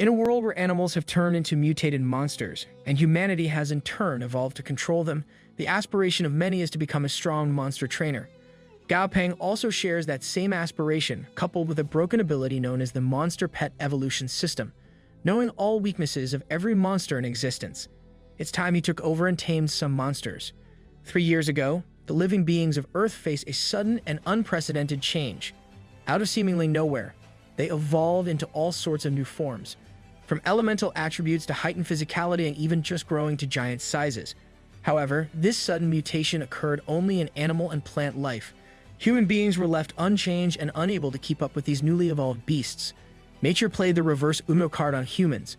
In a world where animals have turned into mutated monsters, and humanity has in turn evolved to control them, the aspiration of many is to become a strong monster trainer. Gao Peng also shares that same aspiration, coupled with a broken ability known as the Monster Pet Evolution System, knowing all weaknesses of every monster in existence. It's time he took over and tamed some monsters. 3 years ago, the living beings of Earth faced a sudden and unprecedented change. Out of seemingly nowhere, they evolved into all sorts of new forms, from elemental attributes to heightened physicality and even just growing to giant sizes. However, this sudden mutation occurred only in animal and plant life. Human beings were left unchanged and unable to keep up with these newly evolved beasts. Nature played the reverse Uno card on humans.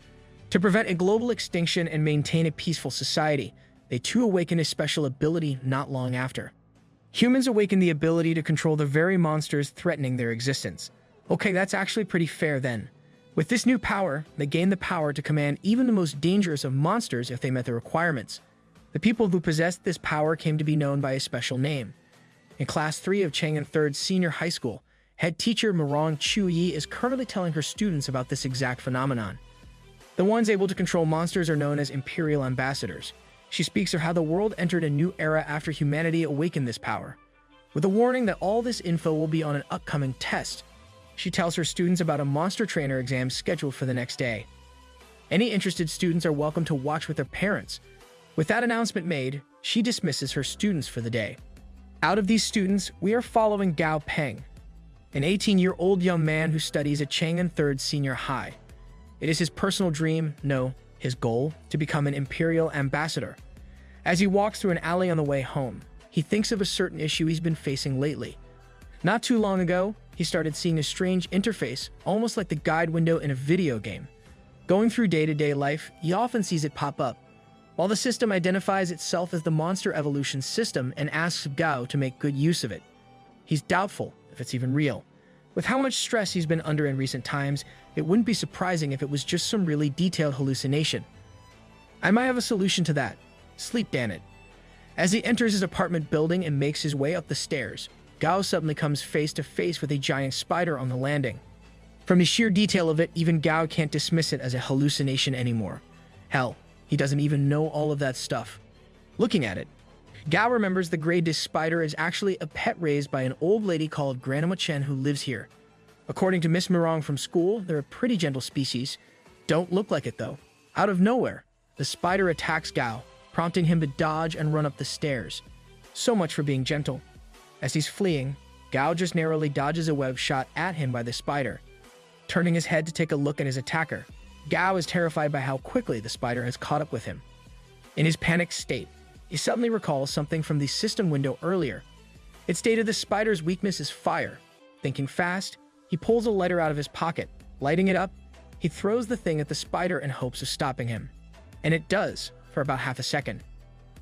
To prevent a global extinction and maintain a peaceful society, they too awakened a special ability not long after. Humans awakened the ability to control the very monsters threatening their existence. Okay, that's actually pretty fair then. With this new power, they gained the power to command even the most dangerous of monsters if they met the requirements. The people who possessed this power came to be known by a special name. In Class 3 of Chang'an 3rd Senior High School, head teacher Marong Chu Yi is currently telling her students about this exact phenomenon. The ones able to control monsters are known as Imperial Ambassadors. She speaks of how the world entered a new era after humanity awakened this power. With a warning that all this info will be on an upcoming test, she tells her students about a monster trainer exam scheduled for the next day. Any interested students are welcome to watch with their parents. With that announcement made, she dismisses her students for the day. Out of these students, we are following Gao Peng, an 18-year-old young man who studies at Chang'an 3rd Senior High. It is his personal dream, no, his goal, to become an Imperial Ambassador. As he walks through an alley on the way home, he thinks of a certain issue he's been facing lately. Not too long ago, he started seeing a strange interface, almost like the guide window in a video game. Going through day-to-day life, he often sees it pop up. While the system identifies itself as the Monster Evolution System and asks Gao to make good use of it, he's doubtful if it's even real. With how much stress he's been under in recent times, it wouldn't be surprising if it was just some really detailed hallucination. I might have a solution to that. Sleep, damn it. As he enters his apartment building and makes his way up the stairs, Gao suddenly comes face to face with a giant spider on the landing. From the sheer detail of it, even Gao can't dismiss it as a hallucination anymore. Hell, he doesn't even know all of that stuff. Looking at it, Gao remembers the gray disc spider is actually a pet raised by an old lady called Grandma Chen who lives here. According to Miss Mirong from school, they're a pretty gentle species. Don't look like it though. Out of nowhere, the spider attacks Gao, prompting him to dodge and run up the stairs. So much for being gentle. As he's fleeing, Gao just narrowly dodges a web shot at him by the spider. Turning his head to take a look at his attacker, Gao is terrified by how quickly the spider has caught up with him. In his panicked state, he suddenly recalls something from the system window earlier. It stated the spider's weakness is fire. Thinking fast, he pulls a lighter out of his pocket. Lighting it up, he throws the thing at the spider in hopes of stopping him. And it does, for about half a second.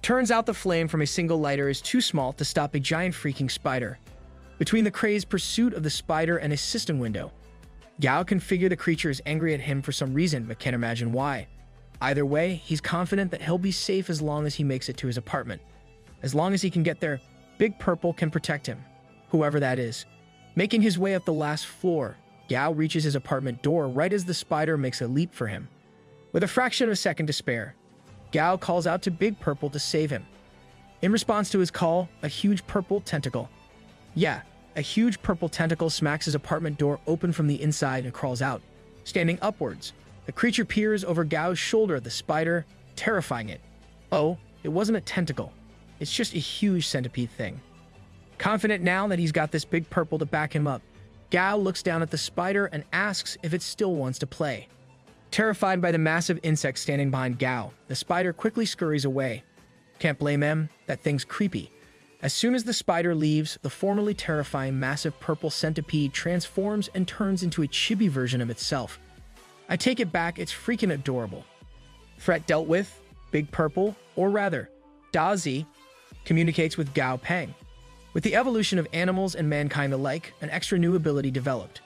Turns out the flame from a single lighter is too small to stop a giant freaking spider. Between the crazed pursuit of the spider and his system window, Gao can figure the creature is angry at him for some reason but can't imagine why. Either way, he's confident that he'll be safe as long as he makes it to his apartment. As long as he can get there, Big Purple can protect him, whoever that is. Making his way up the last floor, Gao reaches his apartment door right as the spider makes a leap for him. With a fraction of a second to spare, Gao calls out to Big Purple to save him. In response to his call, a huge purple tentacle. A huge purple tentacle smacks his apartment door open from the inside and crawls out. Standing upwards, the creature peers over Gao's shoulder at the spider, terrifying it. Oh, it wasn't a tentacle. It's just a huge centipede thing. Confident now that he's got this Big Purple to back him up, Gao looks down at the spider and asks if it still wants to play. Terrified by the massive insect standing behind Gao, the spider quickly scurries away. Can't blame him, that thing's creepy. As soon as the spider leaves, the formerly terrifying massive purple centipede transforms and turns into a chibi version of itself. I take it back, it's freaking adorable. Threat dealt with, Big Purple, or rather, Da Zi, communicates with Gao Peng. With the evolution of animals and mankind alike, an extra new ability developed.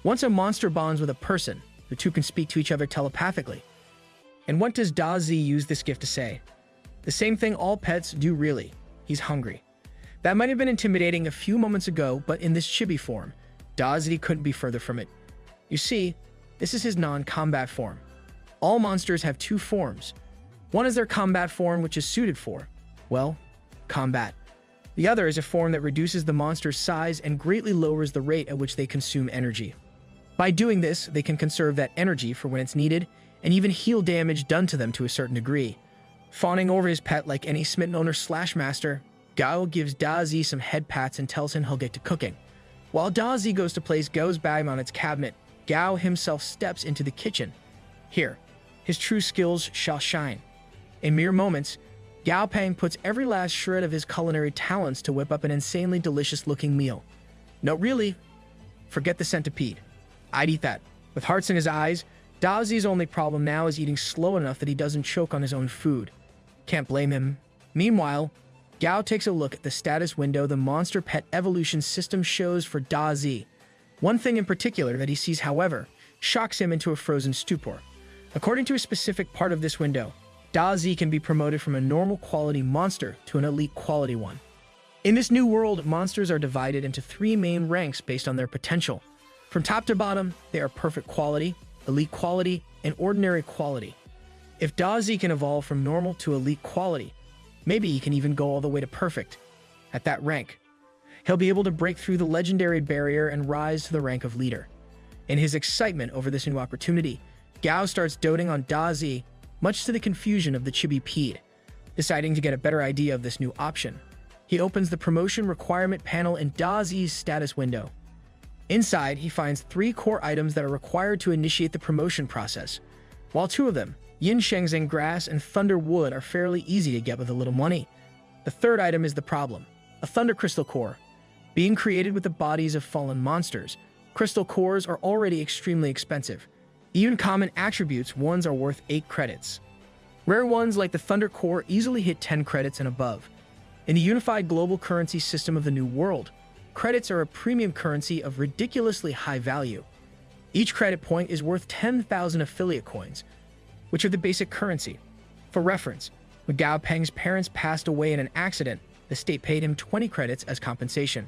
Once a monster bonds with a person, the two can speak to each other telepathically. And what does Da Zi use this gift to say? The same thing all pets do really. He's hungry. That might have been intimidating a few moments ago, but in this chibi form, Da Zi couldn't be further from it. You see, This is his non-combat form. All monsters have two forms. One is their combat form, which is suited for, well, combat. The other is a form that reduces the monster's size and greatly lowers the rate at which they consume energy. By doing this, they can conserve that energy for when it's needed and even heal damage done to them to a certain degree. Fawning over his pet like any smitten owner slash master, Gao gives Dazi some head pats and tells him he'll get to cooking. While Dazi goes to place Gao's bag on its cabinet, Gao himself steps into the kitchen. Here, his true skills shall shine. In mere moments, Gao Peng puts every last shred of his culinary talents to whip up an insanely delicious-looking meal. No, really, forget the centipede. I'd eat that. With hearts in his eyes, Dazi's only problem now is eating slow enough that he doesn't choke on his own food. Can't blame him. Meanwhile, Gao takes a look at the status window the monster pet evolution system shows for Dazi. One thing in particular that he sees, however, shocks him into a frozen stupor. According to a specific part of this window, Dazi can be promoted from a normal quality monster to an elite quality one. In this new world, monsters are divided into three main ranks based on their potential. From top to bottom, they are perfect quality, elite quality, and ordinary quality. If Dazi can evolve from normal to elite quality, maybe he can even go all the way to perfect. At that rank, he'll be able to break through the legendary barrier and rise to the rank of leader. In his excitement over this new opportunity, Gao starts doting on Dazi, much to the confusion of the chibi-pede. Deciding to get a better idea of this new option, he opens the promotion requirement panel in Dazi's status window. Inside, he finds 3 core items that are required to initiate the promotion process. While 2 of them, Yin Shengzhen Grass and Thunder Wood, are fairly easy to get with a little money, the third item is the problem, a Thunder Crystal Core. Being created with the bodies of fallen monsters, crystal cores are already extremely expensive. Even common attributes ones are worth 8 credits. Rare ones like the Thunder Core easily hit 10 credits and above. In the unified global currency system of the New World, credits are a premium currency of ridiculously high value. Each credit point is worth 10,000 affiliate coins, which are the basic currency. For reference, when Gao Peng's parents passed away in an accident, the state paid him 20 credits as compensation.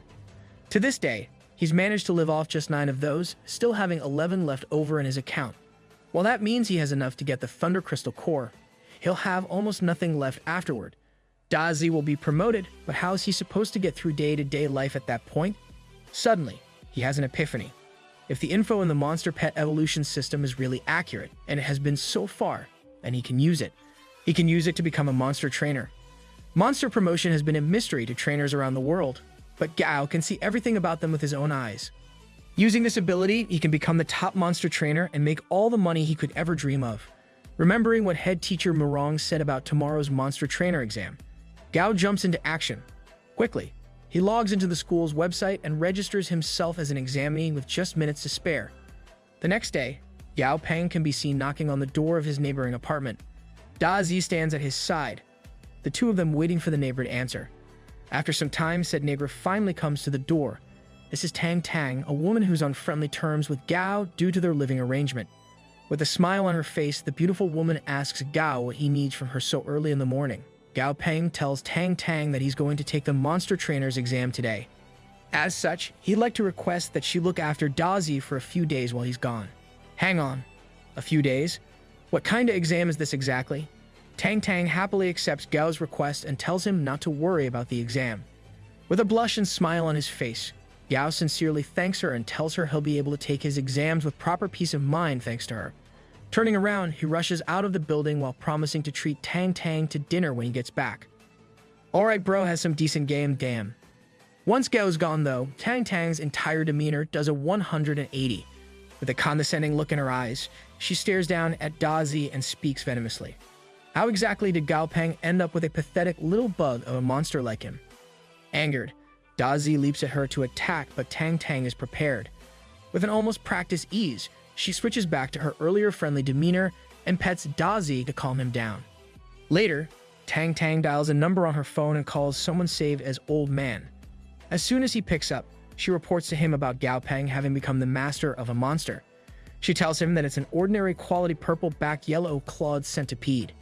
To this day, he's managed to live off just 9 of those, still having 11 left over in his account. While that means he has enough to get the Thunder Crystal Core, he'll have almost nothing left afterward. Dazi will be promoted, but how is he supposed to get through day-to-day life at that point? Suddenly, he has an epiphany. If the info in the monster pet evolution system is really accurate, and it has been so far, then he can use it. He can use it to become a monster trainer. Monster promotion has been a mystery to trainers around the world, but Gao can see everything about them with his own eyes. Using this ability, he can become the top monster trainer and make all the money he could ever dream of. Remembering what head teacher Murong said about tomorrow's monster trainer exam, Gao jumps into action. Quickly, he logs into the school's website and registers himself as an examinee with just minutes to spare. The next day, Gao Peng can be seen knocking on the door of his neighboring apartment. Dazi stands at his side, the two of them waiting for the neighbor to answer. After some time, said neighbor finally comes to the door. This is Tang Tang, a woman who's on friendly terms with Gao due to their living arrangement. With a smile on her face, the beautiful woman asks Gao what he needs from her so early in the morning. Gao Peng tells Tang Tang that he's going to take the monster trainer's exam today. As such, he'd like to request that she look after Dazi for a few days while he's gone. Hang on. A few days? What kind of exam is this exactly? Tang Tang happily accepts Gao's request and tells him not to worry about the exam. With a blush and smile on his face, Gao sincerely thanks her and tells her he'll be able to take his exams with proper peace of mind thanks to her. Turning around, he rushes out of the building while promising to treat Tang Tang to dinner when he gets back. Alright bro, has some decent game, damn. Once Gao's gone though, Tang Tang's entire demeanor does a 180. With a condescending look in her eyes, she stares down at Dazi and speaks venomously. How exactly did Gao Peng end up with a pathetic little bug of a monster like him? Angered, Dazi leaps at her to attack, but Tang Tang is prepared. With an almost practiced ease, she switches back to her earlier friendly demeanor and pets Dazi to calm him down. Later, Tang Tang dials a number on her phone and calls someone saved as Old Man. As soon as he picks up, she reports to him about Gao Peng having become the master of a monster. She tells him that it's an ordinary quality purple-backed yellow-clawed centipede.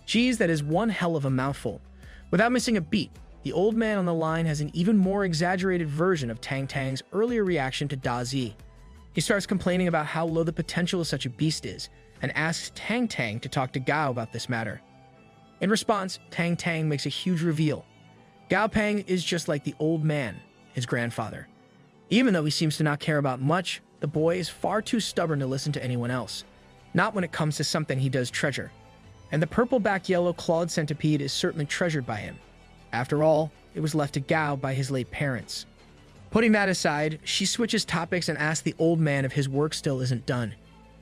Geez, that is one hell of a mouthful. Without missing a beat, the old man on the line has an even more exaggerated version of Tang Tang's earlier reaction to Dazi. He starts complaining about how low the potential of such a beast is and asks Tang Tang to talk to Gao about this matter. In response, Tang Tang makes a huge reveal. Gao Peng is just like the old man, his grandfather. Even though he seems to not care about much, the boy is far too stubborn to listen to anyone else, not when it comes to something he does treasure. And the purple-backed yellow-clawed centipede is certainly treasured by him. After all, it was left to Gao by his late parents. Putting that aside, she switches topics and asks the old man if his work still isn't done.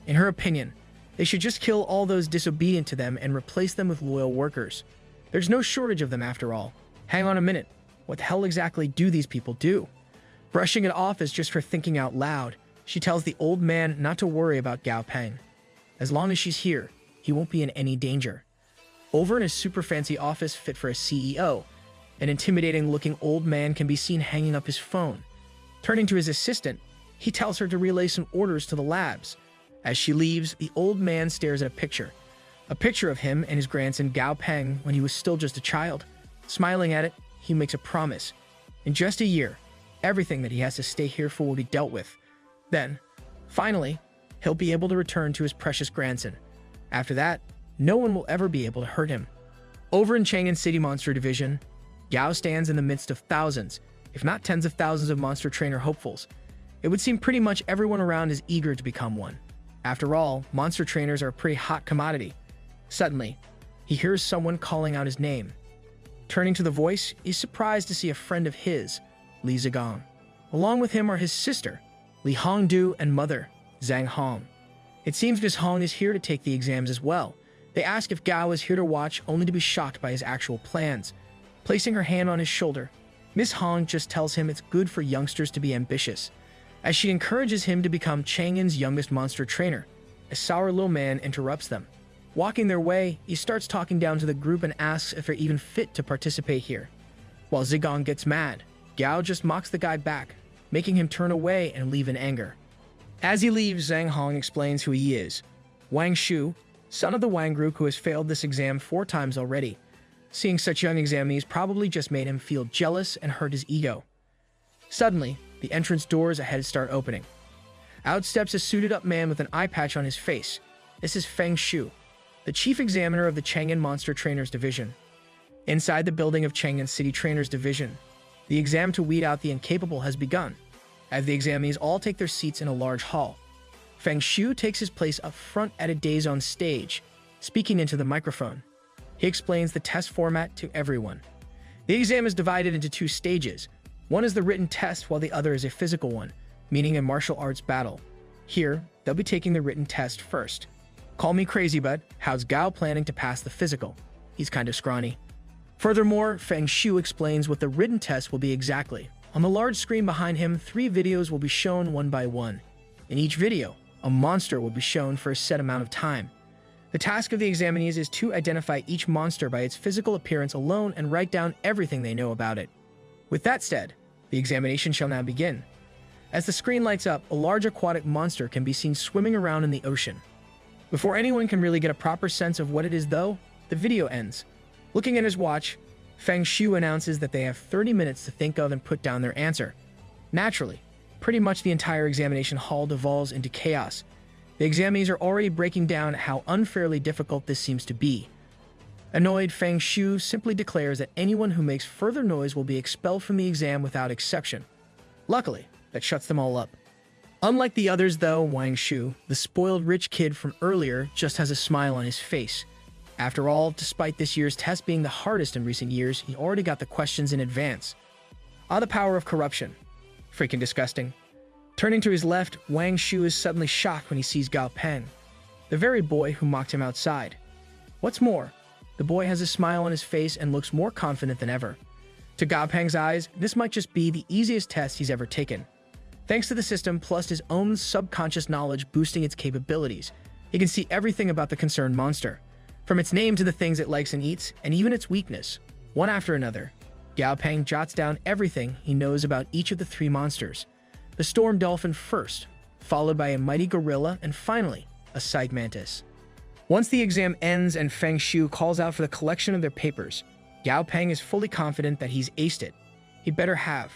In her opinion, they should just kill all those disobedient to them and replace them with loyal workers. There's no shortage of them after all. Hang on a minute, what the hell exactly do these people do? Brushing it off as just her thinking out loud, she tells the old man not to worry about Gao Peng. As long as she's here, he won't be in any danger. Over in his super fancy office fit for a CEO, an intimidating-looking old man can be seen hanging up his phone. Turning to his assistant, he tells her to relay some orders to the labs. As she leaves, the old man stares at a picture of him and his grandson Gao Peng when he was still just a child. Smiling at it, he makes a promise. In just a year, everything that he has to stay here for will be dealt with. Then, finally, he'll be able to return to his precious grandson. After that, no one will ever be able to hurt him. Over in Chang'an City Monster Division, Gao stands in the midst of thousands, if not tens of thousands of monster trainer hopefuls. It would seem pretty much everyone around is eager to become one. After all, monster trainers are a pretty hot commodity. Suddenly, he hears someone calling out his name. Turning to the voice, he's surprised to see a friend of his, Li Zigong. Along with him are his sister, Li Hongdu, and mother, Zhang Hong. It seems Miss Hong is here to take the exams as well. They ask if Gao is here to watch, only to be shocked by his actual plans. Placing her hand on his shoulder, Miss Hong just tells him it's good for youngsters to be ambitious, as she encourages him to become Chang'an's youngest monster trainer. A sour little man interrupts them. Walking their way, he starts talking down to the group and asks if they're even fit to participate here. While Zigong gets mad, Gao just mocks the guy back, making him turn away and leave in anger. As he leaves, Zhang Hong explains who he is. Wang Shu, son of the Wang group who has failed this exam 4 times already. Seeing such young examinees probably just made him feel jealous and hurt his ego. Suddenly, the entrance doors ahead start opening. Out steps a suited-up man with an eye patch on his face. This is Feng Shu, the chief examiner of the Chang'an Monster Trainers Division. Inside the building of Chang'an City Trainers Division, the exam to weed out the incapable has begun, as the examinees all take their seats in a large hall. Feng Shu takes his place up front at a dais on stage, speaking into the microphone. He explains the test format to everyone. The exam is divided into 2 stages. One is the written test, while the other is a physical one, meaning a martial arts battle. Here, they'll be taking the written test first. Call me crazy, but how's Gao planning to pass the physical? He's kind of scrawny. Furthermore, Feng Shu explains what the written test will be exactly. On the large screen behind him, 3 videos will be shown one by one. In each video, a monster will be shown for a set amount of time. The task of the examinees is to identify each monster by its physical appearance alone and write down everything they know about it. With that said, the examination shall now begin. As the screen lights up, a large aquatic monster can be seen swimming around in the ocean. Before anyone can really get a proper sense of what it is though, the video ends. Looking at his watch, Feng Shu announces that they have 30 minutes to think of and put down their answer. Naturally, pretty much the entire examination hall devolves into chaos. The examinees are already breaking down how unfairly difficult this seems to be. Annoyed, Feng Shu simply declares that anyone who makes further noise will be expelled from the exam without exception. Luckily, that shuts them all up. Unlike the others though, Wang Shu, the spoiled rich kid from earlier, just has a smile on his face. After all, despite this year's test being the hardest in recent years, he already got the questions in advance. The power of corruption. Freaking disgusting. Turning to his left, Wang Shu is suddenly shocked when he sees Gao Peng, the very boy who mocked him outside. What's more, the boy has a smile on his face and looks more confident than ever. To Gao Peng's eyes, this might just be the easiest test he's ever taken. Thanks to the system plus his own subconscious knowledge boosting its capabilities, he can see everything about the concerned monster, from its name to the things it likes and eats, and even its weakness. One after another, Gao Peng jots down everything he knows about each of the 3 monsters. The storm dolphin first, followed by a mighty gorilla, and finally, a Psyche mantis. Once the exam ends and Feng Shu calls out for the collection of their papers, Gao Peng is fully confident that he's aced it. He better have.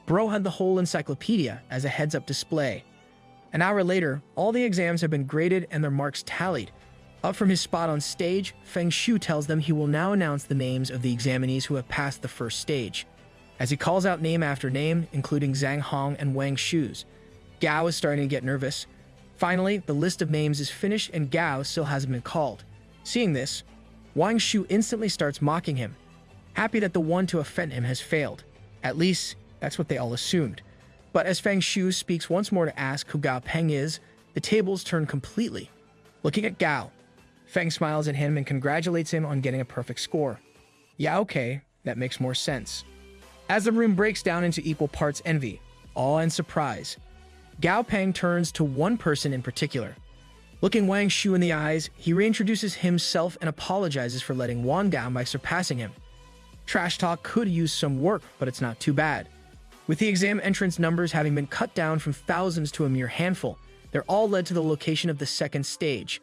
Bro had the whole encyclopedia as a heads-up display. An hour later, all the exams have been graded and their marks tallied. Up from his spot on stage, Feng Shu tells them he will now announce the names of the examinees who have passed the first stage. As he calls out name after name, including Zhang Hong and Wang Shu's, Gao is starting to get nervous. Finally, the list of names is finished and Gao still hasn't been called. Seeing this, Wang Shu instantly starts mocking him, happy that the one to offend him has failed. At least, that's what they all assumed. But as Feng Shu speaks once more to ask who Gao Peng is, the tables turn completely. Looking at Gao, Feng smiles at him and congratulates him on getting a perfect score. Yeah, okay, that makes more sense. As the room breaks down into equal parts envy, awe, and surprise, Gao Peng turns to one person in particular. Looking Wang Shu in the eyes, he reintroduces himself and apologizes for letting Wang down by surpassing him. Trash talk could use some work, but it's not too bad. With the exam entrance numbers having been cut down from thousands to a mere handful, they're all led to the location of the second stage.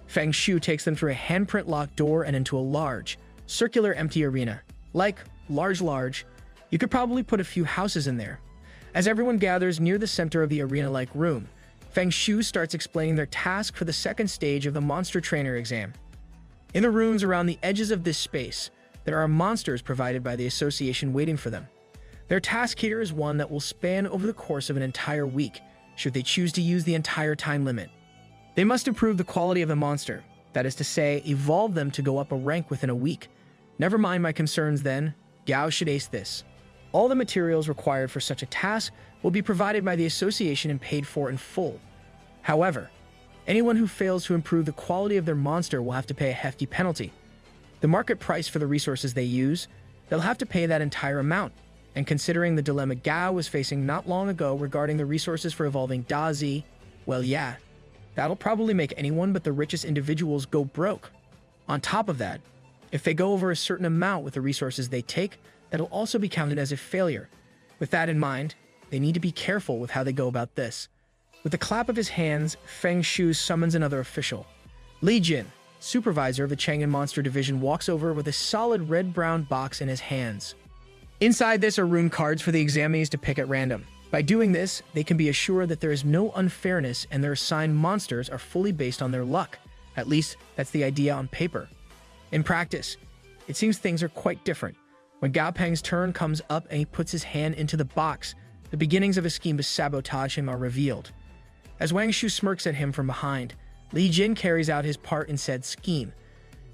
Feng Shu takes them through a handprint locked door and into a large, circular empty arena. Like, large, you could probably put a few houses in there. As everyone gathers near the center of the arena-like room, Feng Shu starts explaining their task for the second stage of the monster trainer exam. In the rooms around the edges of this space, there are monsters provided by the association waiting for them. Their task here is one that will span over the course of an entire week, should they choose to use the entire time limit. They must improve the quality of the monster, that is to say, evolve them to go up a rank within a week. Never mind my concerns then, Gao should ace this. All the materials required for such a task will be provided by the association and paid for in full. However, anyone who fails to improve the quality of their monster will have to pay a hefty penalty. The market price for the resources they use, they'll have to pay that entire amount. And considering the dilemma Gao was facing not long ago regarding the resources for evolving Dazi, well yeah, that'll probably make anyone but the richest individuals go broke. On top of that, if they go over a certain amount with the resources they take, that'll also be counted as a failure. With that in mind, they need to be careful with how they go about this. With a clap of his hands, Feng Shu summons another official. Li Jin, supervisor of the Chang'an Monster Division, walks over with a solid red-brown box in his hands. Inside this are rune cards for the examinees to pick at random. By doing this, they can be assured that there is no unfairness and their assigned monsters are fully based on their luck. At least, that's the idea on paper. In practice, it seems things are quite different. When Gao Peng's turn comes up and he puts his hand into the box, the beginnings of a scheme to sabotage him are revealed. As Wang Shu smirks at him from behind, Li Jin carries out his part in said scheme.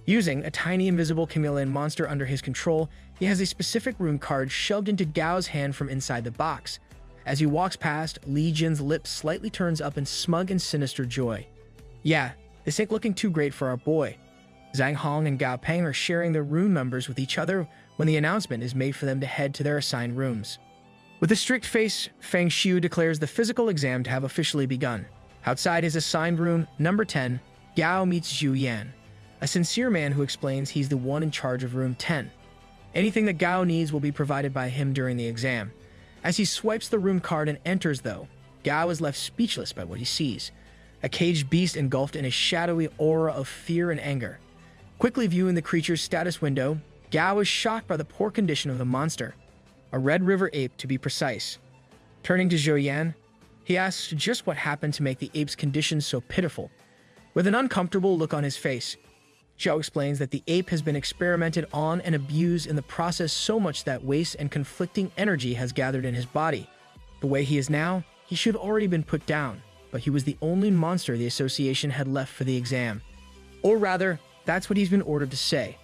Using a tiny invisible chameleon monster under his control, he has a specific rune card shoved into Gao's hand from inside the box. As he walks past, Li Jin's lips slightly turns up in smug and sinister joy. Yeah, this ain't looking too great for our boy. Zhang Hong and Gao Peng are sharing their rune numbers with each other when the announcement is made for them to head to their assigned rooms. With a strict face, Feng Shu declares the physical exam to have officially begun. Outside his assigned room, number 10, Gao meets Zhu Yan, a sincere man who explains he's the one in charge of room 10. Anything that Gao needs will be provided by him during the exam. As he swipes the room card and enters, though, Gao is left speechless by what he sees. A caged beast engulfed in a shadowy aura of fear and anger. Quickly viewing the creature's status window, Gao is shocked by the poor condition of the monster. A Red River ape, to be precise. Turning to Zhou Yan, he asks just what happened to make the ape's condition so pitiful. With an uncomfortable look on his face, Zhou explains that the ape has been experimented on and abused in the process so much that waste and conflicting energy has gathered in his body. The way he is now, he should have already been put down, but he was the only monster the association had left for the exam. Or rather, that's what he's been ordered to say.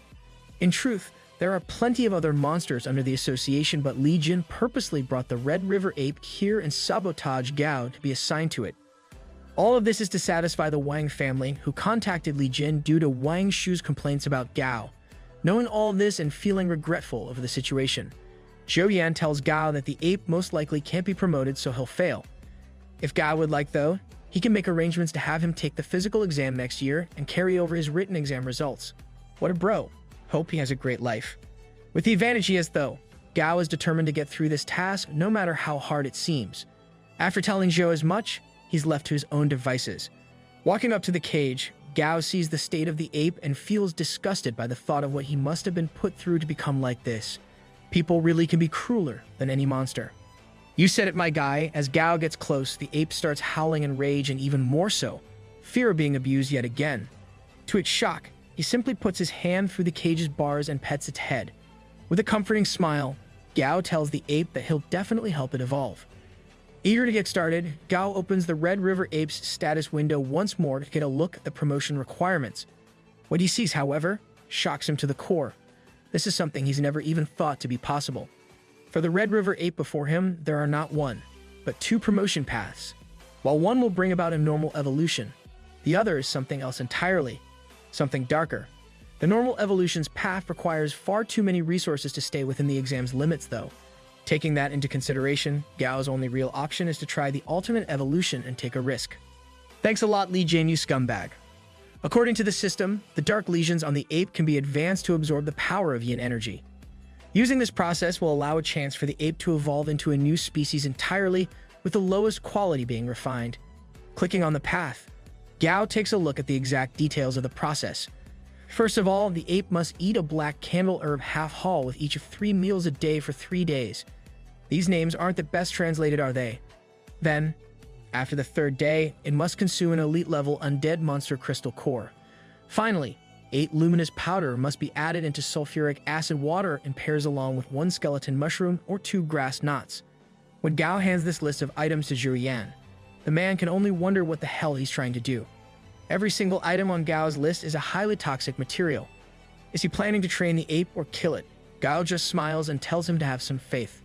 In truth, there are plenty of other monsters under the association, but Li Jin purposely brought the Red River ape here and sabotaged Gao to be assigned to it. All of this is to satisfy the Wang family, who contacted Li Jin due to Wang Shu's complaints about Gao. Knowing all this and feeling regretful over the situation, Zhou Yan tells Gao that the ape most likely can't be promoted, so he'll fail. If Gao would like, though, he can make arrangements to have him take the physical exam next year and carry over his written exam results. What a bro. Hope he has a great life. With the advantage he has, though, Gao is determined to get through this task no matter how hard it seems. After telling Zhou as much, he's left to his own devices. Walking up to the cage, Gao sees the state of the ape and feels disgusted by the thought of what he must have been put through to become like this. People really can be crueler than any monster. You said it, my guy. As Gao gets close, the ape starts howling in rage and even more so, fear of being abused yet again. To its shock, he simply puts his hand through the cage's bars and pets its head. With a comforting smile, Gao tells the ape that he'll definitely help it evolve. Eager to get started, Gao opens the Red River Ape's status window once more to get a look at the promotion requirements. What he sees, however, shocks him to the core. This is something he's never even thought to be possible. For the Red River Ape before him, there are not one, but two promotion paths. While one will bring about a normal evolution, the other is something else entirely, something darker. The normal evolution's path requires far too many resources to stay within the exam's limits, though. Taking that into consideration, Gao's only real option is to try the alternate evolution and take a risk. Thanks a lot, Li Jane, you scumbag. According to the system, the dark lesions on the ape can be advanced to absorb the power of yin energy. Using this process will allow a chance for the ape to evolve into a new species entirely, with the lowest quality being refined. Clicking on the path, Gao takes a look at the exact details of the process. First of all, the ape must eat a black candle herb half whole with each of 3 meals a day for 3 days. These names aren't the best translated, are they? Then, after the 3rd day, it must consume an elite-level undead monster crystal core. Finally, 8 luminous powder must be added into sulfuric acid water in pairs along with 1 skeleton mushroom or 2 grass knots. When Gao hands this list of items to Zhu Yan, the man can only wonder what the hell he's trying to do. Every single item on Gao's list is a highly toxic material. Is he planning to train the ape or kill it? Gao just smiles and tells him to have some faith.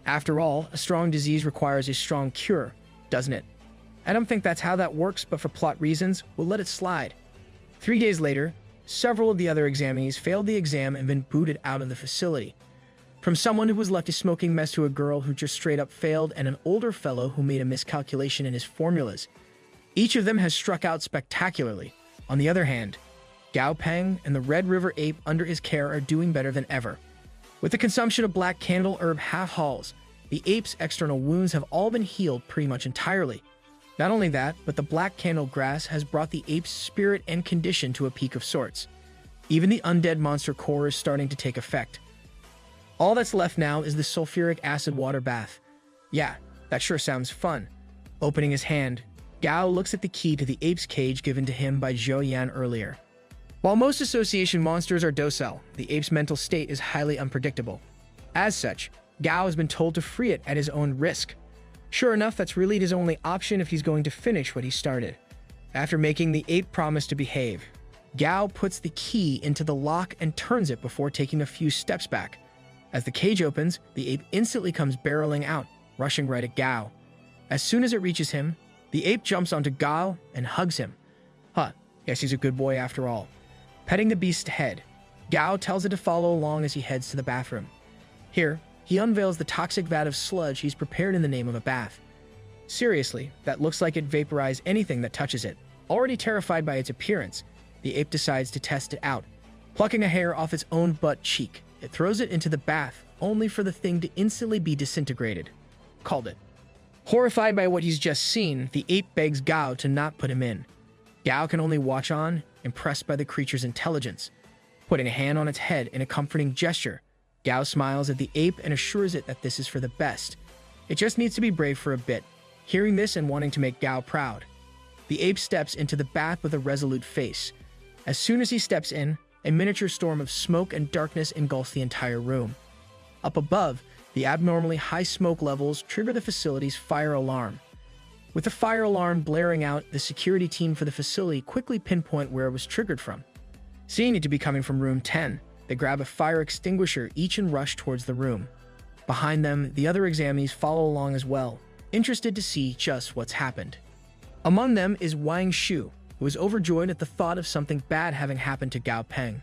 After all, a strong disease requires a strong cure, doesn't it? I don't think that's how that works, but for plot reasons, we'll let it slide. 3 days later, several of the other examinees failed the exam and been booted out of the facility. From someone who was left a smoking mess to a girl who just straight up failed and an older fellow who made a miscalculation in his formulas. Each of them has struck out spectacularly. On the other hand, Gao Peng and the Red River Ape under his care are doing better than ever. With the consumption of black candle herb half-hauls, the ape's external wounds have all been healed pretty much entirely. Not only that, but the black candle grass has brought the ape's spirit and condition to a peak of sorts. Even the undead monster core is starting to take effect. All that's left now is the sulfuric acid water bath. Yeah, that sure sounds fun. Opening his hand, Gao looks at the key to the ape's cage given to him by Zhou Yan earlier. While most association monsters are docile, the ape's mental state is highly unpredictable. As such, Gao has been told to free it at his own risk. Sure enough, that's really his only option if he's going to finish what he started. After making the ape promise to behave, Gao puts the key into the lock and turns it before taking a few steps back. As the cage opens, the ape instantly comes barreling out, rushing right at Gao. As soon as it reaches him, the ape jumps onto Gao and hugs him. Guess he's a good boy after all. Petting the beast's head, Gao tells it to follow along as he heads to the bathroom. Here, he unveils the toxic vat of sludge he's prepared in the name of a bath. Seriously, that looks like it vaporizes anything that touches it. Already terrified by its appearance, the ape decides to test it out. Plucking a hair off its own butt cheek, it throws it into the bath, only for the thing to instantly be disintegrated. Called it. Horrified by what he's just seen, the ape begs Gao to not put him in. Gao can only watch on, impressed by the creature's intelligence. Putting a hand on its head in a comforting gesture, Gao smiles at the ape and assures it that this is for the best. It just needs to be brave for a bit, hearing this and wanting to make Gao proud. The ape steps into the bath with a resolute face. As soon as he steps in, a miniature storm of smoke and darkness engulfs the entire room. Up above, the abnormally high smoke levels trigger the facility's fire alarm. With the fire alarm blaring out, the security team for the facility quickly pinpoint where it was triggered from. Seeing it to be coming from room 10, they grab a fire extinguisher each and rush towards the room. Behind them, the other examinees follow along as well, interested to see just what's happened. Among them is Wang Shu, who is overjoyed at the thought of something bad having happened to Gao Peng.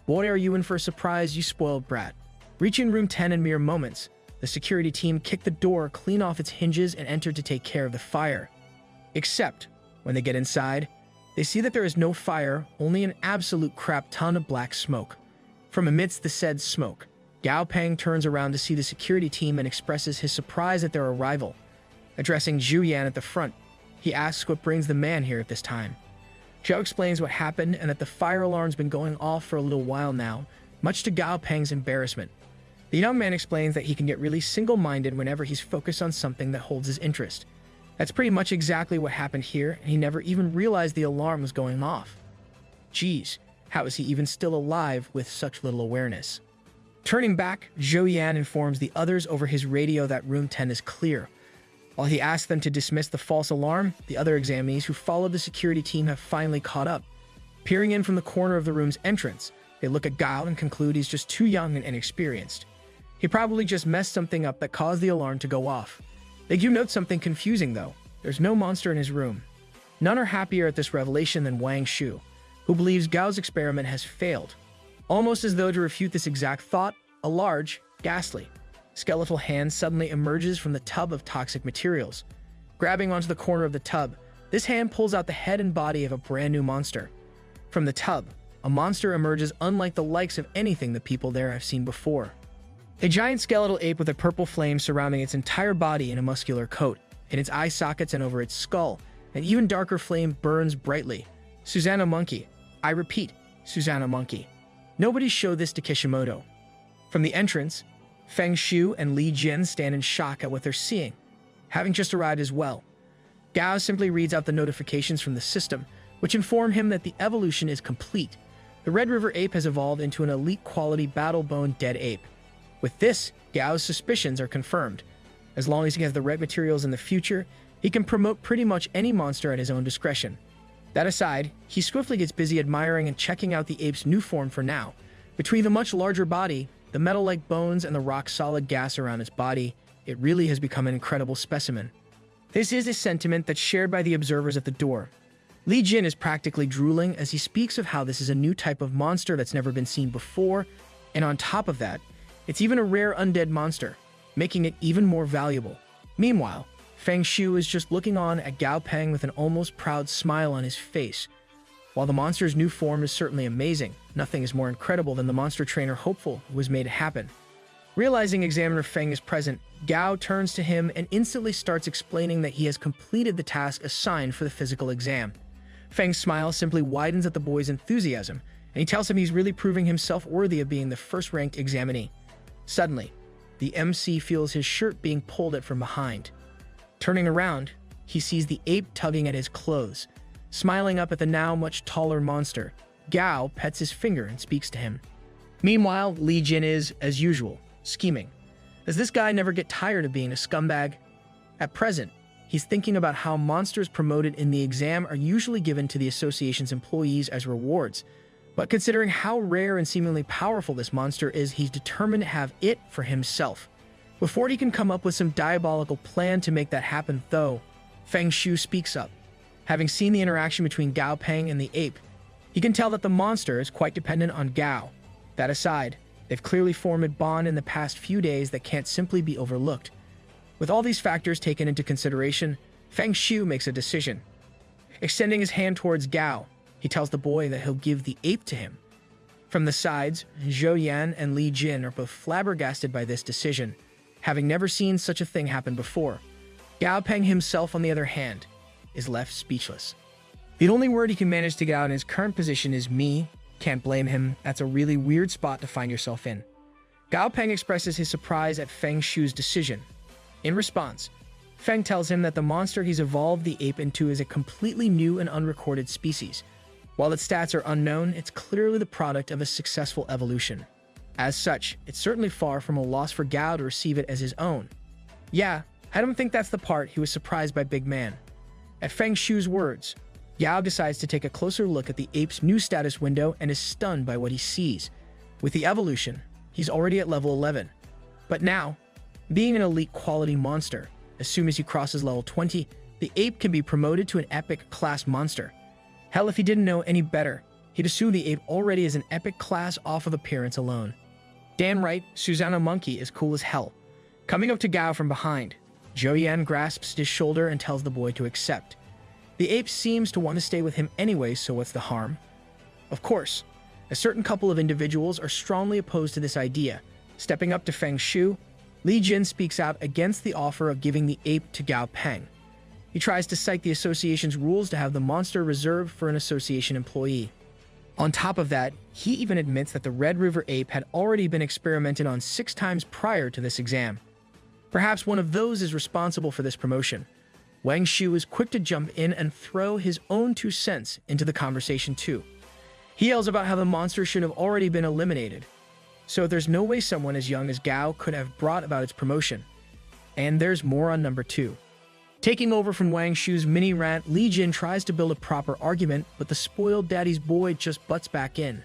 Boy, are you in for a surprise, you spoiled brat. Reaching room 10 in mere moments, the security team kicked the door clean off its hinges and entered to take care of the fire. Except, when they get inside, they see that there is no fire, only an absolute crap ton of black smoke. From amidst the said smoke, Gao Peng turns around to see the security team and expresses his surprise at their arrival. Addressing Zhu Yan at the front, he asks what brings the man here at this time. Zhou explains what happened and that the fire alarm's been going off for a little while now, much to Gao Peng's embarrassment. The young man explains that he can get really single-minded whenever he's focused on something that holds his interest. That's pretty much exactly what happened here, and he never even realized the alarm was going off. Geez, how is he even still alive with such little awareness? Turning back, Zhou Yan informs the others over his radio that room 10 is clear. While he asks them to dismiss the false alarm, the other examinees who followed the security team have finally caught up. Peering in from the corner of the room's entrance, they look at Gao and conclude he's just too young and inexperienced. He probably just messed something up that caused the alarm to go off. They do note something confusing though. There's no monster in his room. None are happier at this revelation than Wang Shu, who believes Gao's experiment has failed. Almost as though to refute this exact thought, a large, ghastly, skeletal hand suddenly emerges from the tub of toxic materials. Grabbing onto the corner of the tub, this hand pulls out the head and body of a brand new monster. From the tub, a monster emerges unlike the likes of anything the people there have seen before. A giant skeletal ape with a purple flame surrounding its entire body in a muscular coat. In its eye sockets and over its skull, an even darker flame burns brightly. Susanna Monkey. I repeat, Susanna Monkey. Nobody showed this to Kishimoto. From the entrance, Feng Shu and Li Jin stand in shock at what they're seeing, having just arrived as well. Gao simply reads out the notifications from the system, which inform him that the evolution is complete. The Red River ape has evolved into an elite quality battle-boned dead ape. With this, Gao's suspicions are confirmed. As long as he has the right materials in the future, he can promote pretty much any monster at his own discretion. That aside, he swiftly gets busy admiring and checking out the ape's new form for now. Between the much larger body, the metal-like bones, and the rock-solid gas around its body, it really has become an incredible specimen. This is a sentiment that's shared by the observers at the door. Li Jin is practically drooling as he speaks of how this is a new type of monster that's never been seen before, and on top of that, it's even a rare undead monster, making it even more valuable. Meanwhile, Feng Shu is just looking on at Gao Peng with an almost proud smile on his face. While the monster's new form is certainly amazing, nothing is more incredible than the monster trainer hopeful who has made it happen. Realizing Examiner Feng is present, Gao turns to him and instantly starts explaining that he has completed the task assigned for the physical exam. Feng's smile simply widens at the boy's enthusiasm, and he tells him he's really proving himself worthy of being the first-ranked examinee. Suddenly, the MC feels his shirt being pulled at from behind. Turning around, he sees the ape tugging at his clothes. Smiling up at the now much taller monster, Gao pets his finger and speaks to him. Meanwhile, Li Jin is, as usual, scheming. Does this guy never get tired of being a scumbag? At present, he's thinking about how monsters promoted in the exam are usually given to the association's employees as rewards. But considering how rare and seemingly powerful this monster is, he's determined to have it for himself. Before he can come up with some diabolical plan to make that happen, though, Feng Shu speaks up. Having seen the interaction between Gao Peng and the ape, he can tell that the monster is quite dependent on Gao. That aside, they've clearly formed a bond in the past few days that can't simply be overlooked. With all these factors taken into consideration, Feng Shu makes a decision. Extending his hand towards Gao, he tells the boy that he'll give the ape to him. From the sides, Zhou Yan and Li Jin are both flabbergasted by this decision, having never seen such a thing happen before. Gao Peng himself, on the other hand, is left speechless. The only word he can manage to get out in his current position is me. Can't blame him, that's a really weird spot to find yourself in. Gao Peng expresses his surprise at Feng Shu's decision. In response, Feng tells him that the monster he's evolved the ape into is a completely new and unrecorded species. While its stats are unknown, it's clearly the product of a successful evolution. As such, it's certainly far from a loss for Gao to receive it as his own. Yeah, I don't think that's the part he was surprised by Big Man. At Feng Shu's words, Gao decides to take a closer look at the ape's new status window and is stunned by what he sees. With the evolution, he's already at level 11. But now, being an elite quality monster, as soon as he crosses level 20, the ape can be promoted to an epic class monster. Hell, if he didn't know any better, he'd assume the ape already is an epic class off of appearance alone. Damn right, Susanna Monkey is cool as hell. Coming up to Gao from behind, Zhou Yan grasps his shoulder and tells the boy to accept. The ape seems to want to stay with him anyway, so what's the harm? Of course, a certain couple of individuals are strongly opposed to this idea. Stepping up to Feng Shu, Li Jin speaks out against the offer of giving the ape to Gao Peng. He tries to cite the association's rules to have the monster reserved for an association employee. On top of that, he even admits that the Red River Ape had already been experimented on 6 times prior to this exam. Perhaps one of those is responsible for this promotion. Wang Shu is quick to jump in and throw his own 2 cents into the conversation too. He yells about how the monster should have already been eliminated. So there's no way someone as young as Gao could have brought about its promotion. And there's more on number 2. Taking over from Wang Shu's mini rant, Li Jin tries to build a proper argument, but the spoiled daddy's boy just butts back in.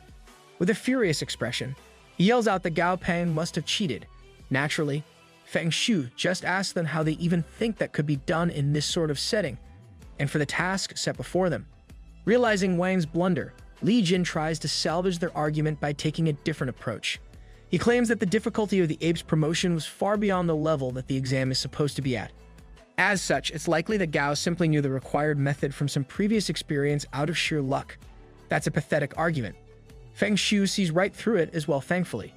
With a furious expression, he yells out that Gao Peng must have cheated. Naturally, Feng Shu just asks them how they even think that could be done in this sort of setting, and for the task set before them. Realizing Wang's blunder, Li Jin tries to salvage their argument by taking a different approach. He claims that the difficulty of the ape's promotion was far beyond the level that the exam is supposed to be at. As such, it's likely that Gao simply knew the required method from some previous experience out of sheer luck. That's a pathetic argument. Feng Shu sees right through it as well, thankfully.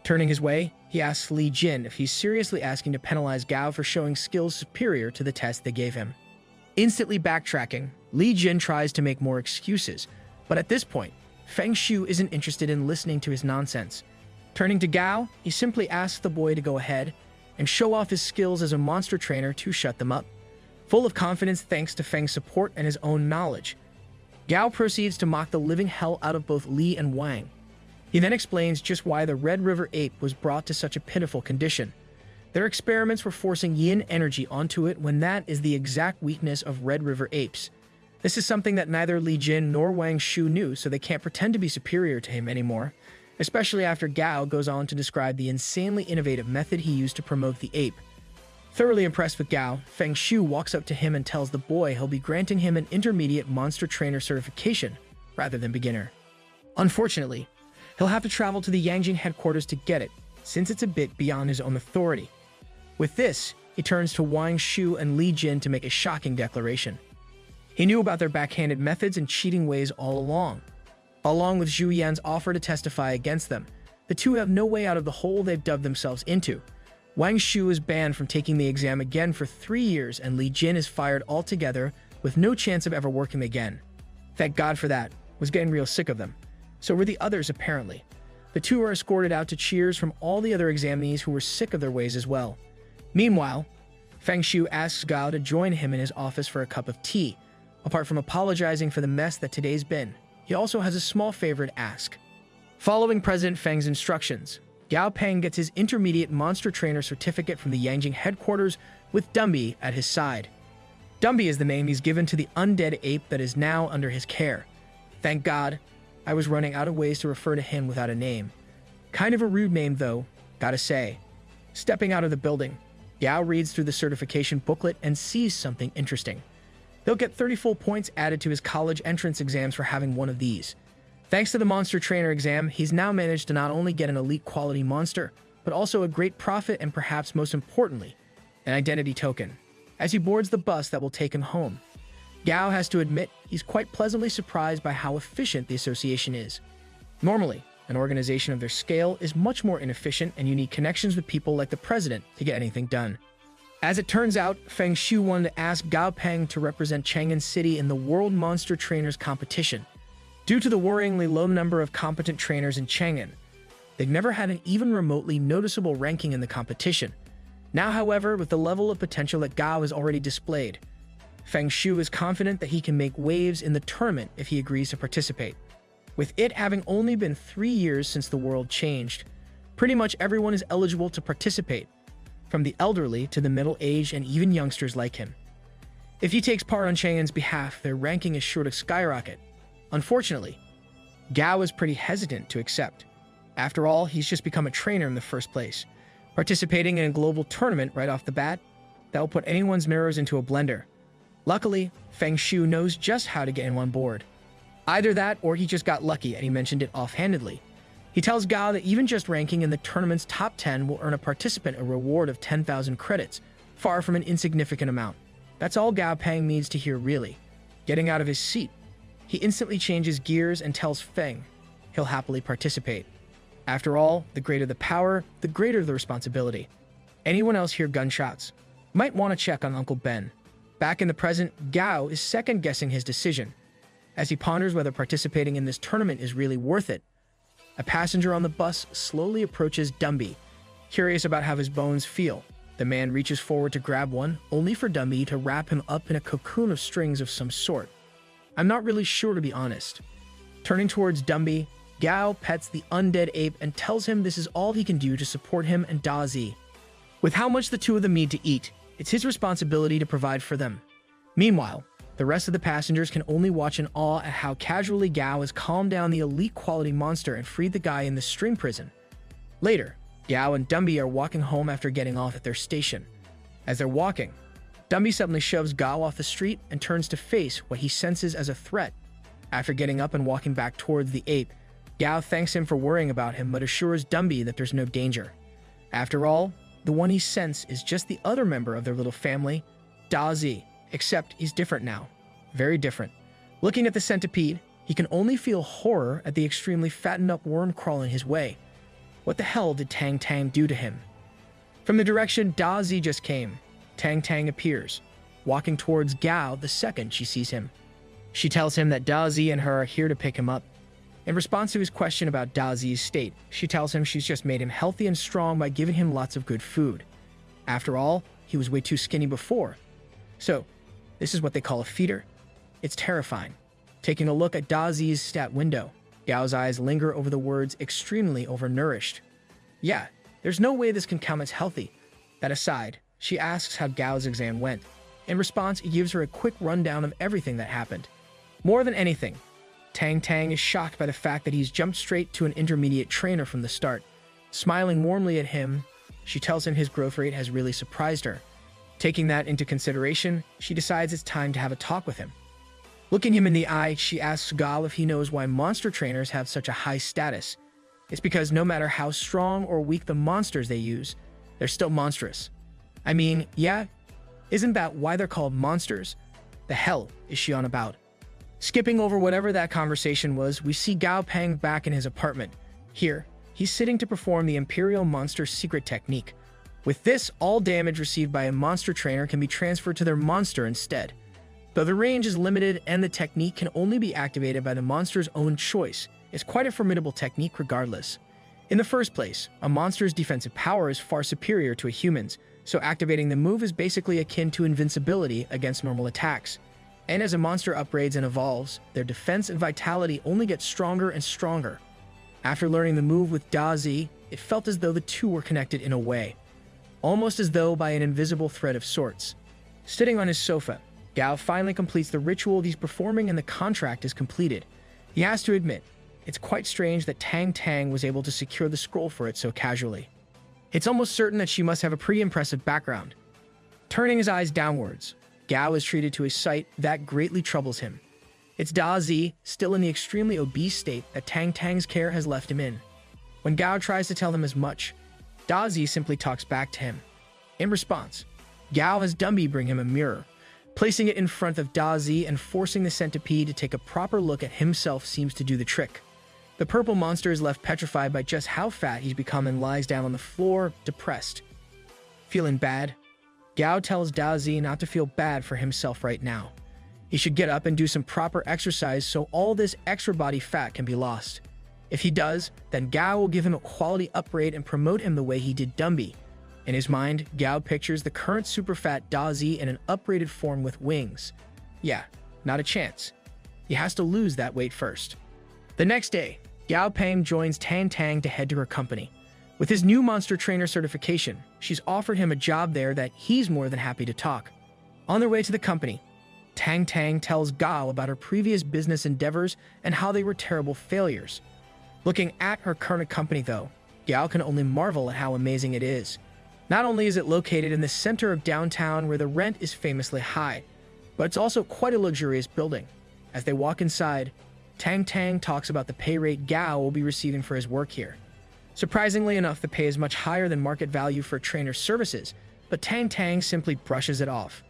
Turning his way, he asks Li Jin if he's seriously asking to penalize Gao for showing skills superior to the test they gave him. Instantly backtracking, Li Jin tries to make more excuses, but at this point, Feng Shu isn't interested in listening to his nonsense. Turning to Gao, he simply asks the boy to go ahead and show off his skills as a monster trainer to shut them up. Full of confidence thanks to Feng's support and his own knowledge, Gao proceeds to mock the living hell out of both Li and Wang. He then explains just why the Red River Ape was brought to such a pitiful condition. Their experiments were forcing yin energy onto it when that is the exact weakness of Red River Apes. This is something that neither Li Jin nor Wang Shu knew, so they can't pretend to be superior to him anymore, especially after Gao goes on to describe the insanely innovative method he used to promote the ape. Thoroughly impressed with Gao, Feng Shu walks up to him and tells the boy he'll be granting him an intermediate monster trainer certification rather than beginner. Unfortunately, he'll have to travel to the Yangjing headquarters to get it, since it's a bit beyond his own authority. With this, he turns to Wang Shu and Li Jin to make a shocking declaration. He knew about their backhanded methods and cheating ways all along with Zhu Yan's offer to testify against them. The two have no way out of the hole they've dug themselves into. Wang Shu is banned from taking the exam again for 3 years, and Li Jin is fired altogether with no chance of ever working again. Thank God for that. Was getting real sick of them. So were the others, apparently. The two are escorted out to cheers from all the other examinees who were sick of their ways as well. Meanwhile, Feng Shu asks Gao to join him in his office for a cup of tea. Apart from apologizing for the mess that today's been, he also has a small favor to ask. Following President Feng's instructions, Gao Peng gets his intermediate monster trainer certificate from the Yangjing headquarters with Dumby at his side. Dumby is the name he's given to the undead ape that is now under his care. Thank God, I was running out of ways to refer to him without a name. Kind of a rude name though, gotta say. Stepping out of the building, Gao reads through the certification booklet and sees something interesting. He'll get 30 full points added to his college entrance exams for having one of these. Thanks to the monster trainer exam, he's now managed to not only get an elite quality monster, but also a great profit and perhaps most importantly, an identity token, as he boards the bus that will take him home. Gao has to admit he's quite pleasantly surprised by how efficient the association is. Normally, an organization of their scale is much more inefficient, and you need connections with people like the president to get anything done. As it turns out, Feng Shu wanted to ask Gao Peng to represent Chang'an City in the World Monster Trainers competition. Due to the worryingly low number of competent trainers in Chang'an, they've never had an even remotely noticeable ranking in the competition. Now, however, with the level of potential that Gao has already displayed, Feng Shu is confident that he can make waves in the tournament if he agrees to participate. With it having only been 3 years since the world changed, pretty much everyone is eligible to participate, from the elderly to the middle-aged and even youngsters like him. If he takes part on Chang'an's behalf, their ranking is sure to skyrocket. Unfortunately, Gao is pretty hesitant to accept. After all, he's just become a trainer in the first place. Participating in a global tournament right off the bat, that will put anyone's mirrors into a blender. Luckily, Feng Shu knows just how to get him on board. Either that, or he just got lucky and he mentioned it offhandedly. He tells Gao that even just ranking in the tournament's top 10 will earn a participant a reward of 10,000 credits, far from an insignificant amount. That's all Gao Peng needs to hear, really. Getting out of his seat, he instantly changes gears and tells Feng he'll happily participate. After all, the greater the power, the greater the responsibility. Anyone else hear gunshots? Might want to check on Uncle Ben. Back in the present, Gao is second-guessing his decision. As he ponders whether participating in this tournament is really worth it, a passenger on the bus slowly approaches Dumby, curious about how his bones feel. The man reaches forward to grab one, only for Dumby to wrap him up in a cocoon of strings of some sort. I'm not really sure, to be honest. Turning towards Dumby, Gao pets the undead ape and tells him this is all he can do to support him and Dazi. With how much the two of them need to eat, it's his responsibility to provide for them. Meanwhile, the rest of the passengers can only watch in awe at how casually Gao has calmed down the elite quality monster and freed the guy in the string prison. Later, Gao and Dumby are walking home after getting off at their station. As they're walking, Dumby suddenly shoves Gao off the street and turns to face what he senses as a threat. After getting up and walking back towards the ape, Gao thanks him for worrying about him but assures Dumby that there's no danger. After all, the one he senses is just the other member of their little family, Dazi, except he's different now. Very different. Looking at the centipede, he can only feel horror at the extremely fattened up worm crawling his way. What the hell did Tang Tang do to him? From the direction Dazi just came, Tang Tang appears, walking towards Gao the second she sees him. She tells him that Dazi and her are here to pick him up. In response to his question about Dazi's state, she tells him she's just made him healthy and strong by giving him lots of good food. After all, he was way too skinny before. So, this is what they call a feeder. It's terrifying. Taking a look at Dazi's stat window, Gao's eyes linger over the words extremely overnourished. Yeah, there's no way this can count as healthy. That aside, she asks how Gao's exam went. In response, he gives her a quick rundown of everything that happened. More than anything, Tang Tang is shocked by the fact that he's jumped straight to an intermediate trainer from the start. Smiling warmly at him, she tells him his growth rate has really surprised her. Taking that into consideration, she decides it's time to have a talk with him. Looking him in the eye, she asks Gao if he knows why monster trainers have such a high status. It's because no matter how strong or weak the monsters they use, they're still monstrous. I mean, yeah, isn't that why they're called monsters? The hell is she on about? Skipping over whatever that conversation was, we see Gao Peng back in his apartment. Here, he's sitting to perform the Imperial Monster's secret technique. With this, all damage received by a monster trainer can be transferred to their monster instead. Though the range is limited and the technique can only be activated by the monster's own choice, it's quite a formidable technique regardless. In the first place, a monster's defensive power is far superior to a human's, so activating the move is basically akin to invincibility against normal attacks. And as a monster upgrades and evolves, their defense and vitality only get stronger and stronger. After learning the move with Dazi, it felt as though the two were connected in a way. Almost as though by an invisible thread of sorts. Sitting on his sofa, Gao finally completes the ritual he's performing and the contract is completed. He has to admit, it's quite strange that Tang Tang was able to secure the scroll for it so casually. It's almost certain that she must have a pretty impressive background. Turning his eyes downwards, Gao is treated to a sight that greatly troubles him. It's Dazi, still in the extremely obese state that Tang Tang's care has left him in. When Gao tries to tell them as much, Dazi simply talks back to him. In response, Gao has Dumby bring him a mirror. Placing it in front of Dazi and forcing the centipede to take a proper look at himself seems to do the trick. The purple monster is left petrified by just how fat he's become and lies down on the floor, depressed. Feeling bad, Gao tells Dazi not to feel bad for himself right now. He should get up and do some proper exercise so all this extra body fat can be lost. If he does, then Gao will give him a quality upgrade and promote him the way he did Dumby. In his mind, Gao pictures the current super fat Dazi in an upgraded form with wings. Yeah, not a chance. He has to lose that weight first. The next day, Gao Peng joins Tang Tang to head to her company. With his new monster trainer certification, she's offered him a job there that he's more than happy to talk. On their way to the company, Tang Tang tells Gao about her previous business endeavors and how they were terrible failures. Looking at her current company though, Gao can only marvel at how amazing it is. Not only is it located in the center of downtown where the rent is famously high, but it's also quite a luxurious building. As they walk inside, Tang Tang talks about the pay rate Gao will be receiving for his work here. Surprisingly enough, the pay is much higher than market value for trainer services, but Tang Tang simply brushes it off.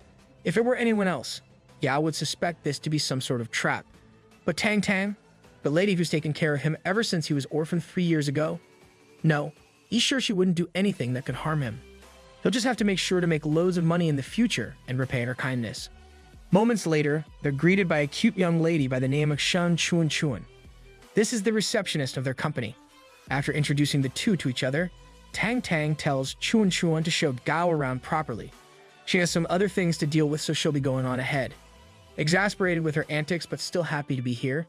If it were anyone else, Gao would suspect this to be some sort of trap. But Tang Tang, the lady who's taken care of him ever since he was orphaned 3 years ago? No, he's sure she wouldn't do anything that could harm him. He'll just have to make sure to make loads of money in the future and repay her kindness. Moments later, they're greeted by a cute young lady by the name of Shun Chuan Chuan. This is the receptionist of their company. After introducing the two to each other, Tang Tang tells Chuan Chuan to show Gao around properly. She has some other things to deal with, so she'll be going on ahead. Exasperated with her antics but still happy to be here,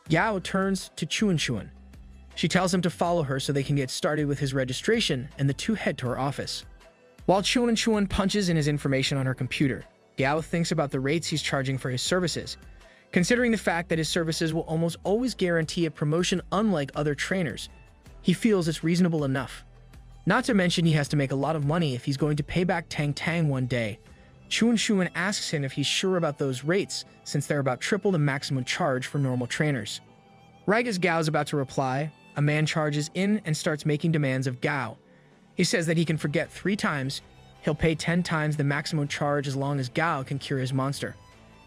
Gao turns to Chuan Chuan. She tells him to follow her so they can get started with his registration, and the two head to her office. While Chuan Chuan punches in his information on her computer, Gao thinks about the rates he's charging for his services. Considering the fact that his services will almost always guarantee a promotion unlike other trainers, he feels it's reasonable enough. Not to mention he has to make a lot of money if he's going to pay back Tang Tang one day. Chuan Chuan asks him if he's sure about those rates, since they're about triple the maximum charge for normal trainers. Right as Gao's about to reply, a man charges in and starts making demands of Gao. He says that he can forget 3 times, he'll pay 10 times the maximum charge as long as Gao can cure his monster.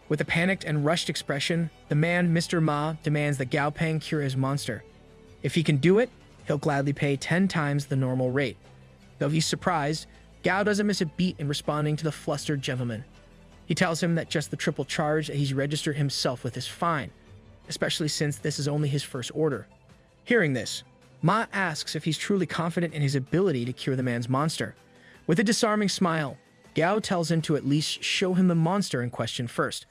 With a panicked and rushed expression, the man, Mr. Ma, demands that Gao Peng cure his monster. If he can do it, he'll gladly pay 10 times the normal rate. Though he's surprised, Gao doesn't miss a beat in responding to the flustered gentleman. He tells him that just the triple charge that he's registered himself with is fine, especially since this is only his first order. Hearing this, Ma asks if he's truly confident in his ability to cure the man's monster. With a disarming smile, Gao tells him to at least show him the monster in question first.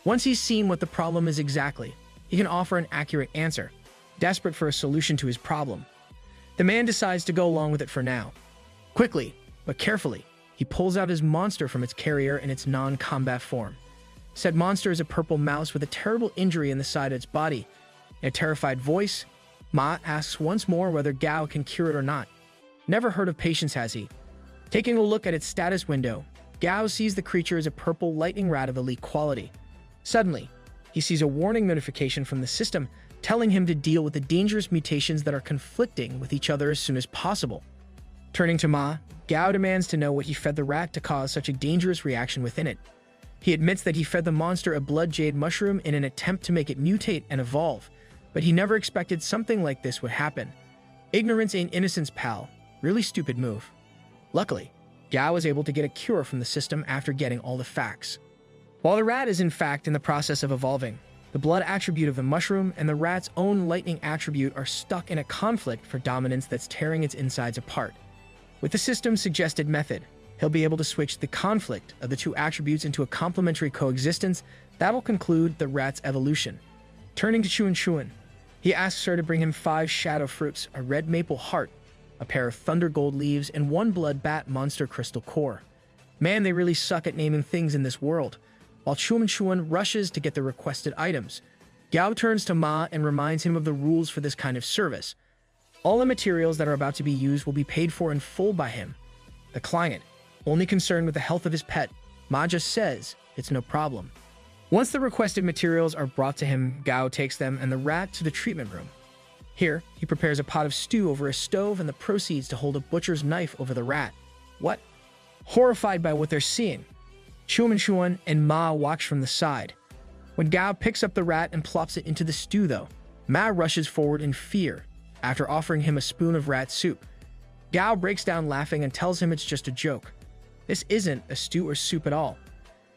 Once he's seen what the problem is exactly, he can offer an accurate answer, desperate for a solution to his problem. The man decides to go along with it for now. Quickly, but carefully, he pulls out his monster from its carrier in its non-combat form. Said monster is a purple mouse with a terrible injury in the side of its body. In a terrified voice, Ma asks once more whether Gao can cure it or not. Never heard of patience, has he? Taking a look at its status window, Gao sees the creature as a purple lightning rat of elite quality. Suddenly, he sees a warning notification from the system telling him to deal with the dangerous mutations that are conflicting with each other as soon as possible. Turning to Ma, Gao demands to know what he fed the rat to cause such a dangerous reaction within it. He admits that he fed the monster a blood jade mushroom in an attempt to make it mutate and evolve, but he never expected something like this would happen. Ignorance ain't innocence, pal. Really stupid move. Luckily, Gao was able to get a cure from the system after getting all the facts. While the rat is in fact in the process of evolving, the blood attribute of the mushroom and the rat's own lightning attribute are stuck in a conflict for dominance that's tearing its insides apart. With the system's suggested method, he'll be able to switch the conflict of the two attributes into a complementary coexistence that'll conclude the rat's evolution. Turning to Chuan Chuan, he asks her to bring him 5 shadow fruits, a red maple heart, a pair of thunder gold leaves, and 1 blood bat monster crystal core. Man, they really suck at naming things in this world. While Chuan Chuan rushes to get the requested items, Gao turns to Ma and reminds him of the rules for this kind of service. All the materials that are about to be used will be paid for in full by him. The client, only concerned with the health of his pet, Ma just says it's no problem. Once the requested materials are brought to him, Gao takes them and the rat to the treatment room. Here, he prepares a pot of stew over a stove and the proceeds to hold a butcher's knife over the rat. What? Horrified by what they're seeing, Chuan Chuan and Ma watch from the side. When Gao picks up the rat and plops it into the stew though, Ma rushes forward in fear after offering him a spoon of rat soup. Gao breaks down laughing and tells him it's just a joke. This isn't a stew or soup at all.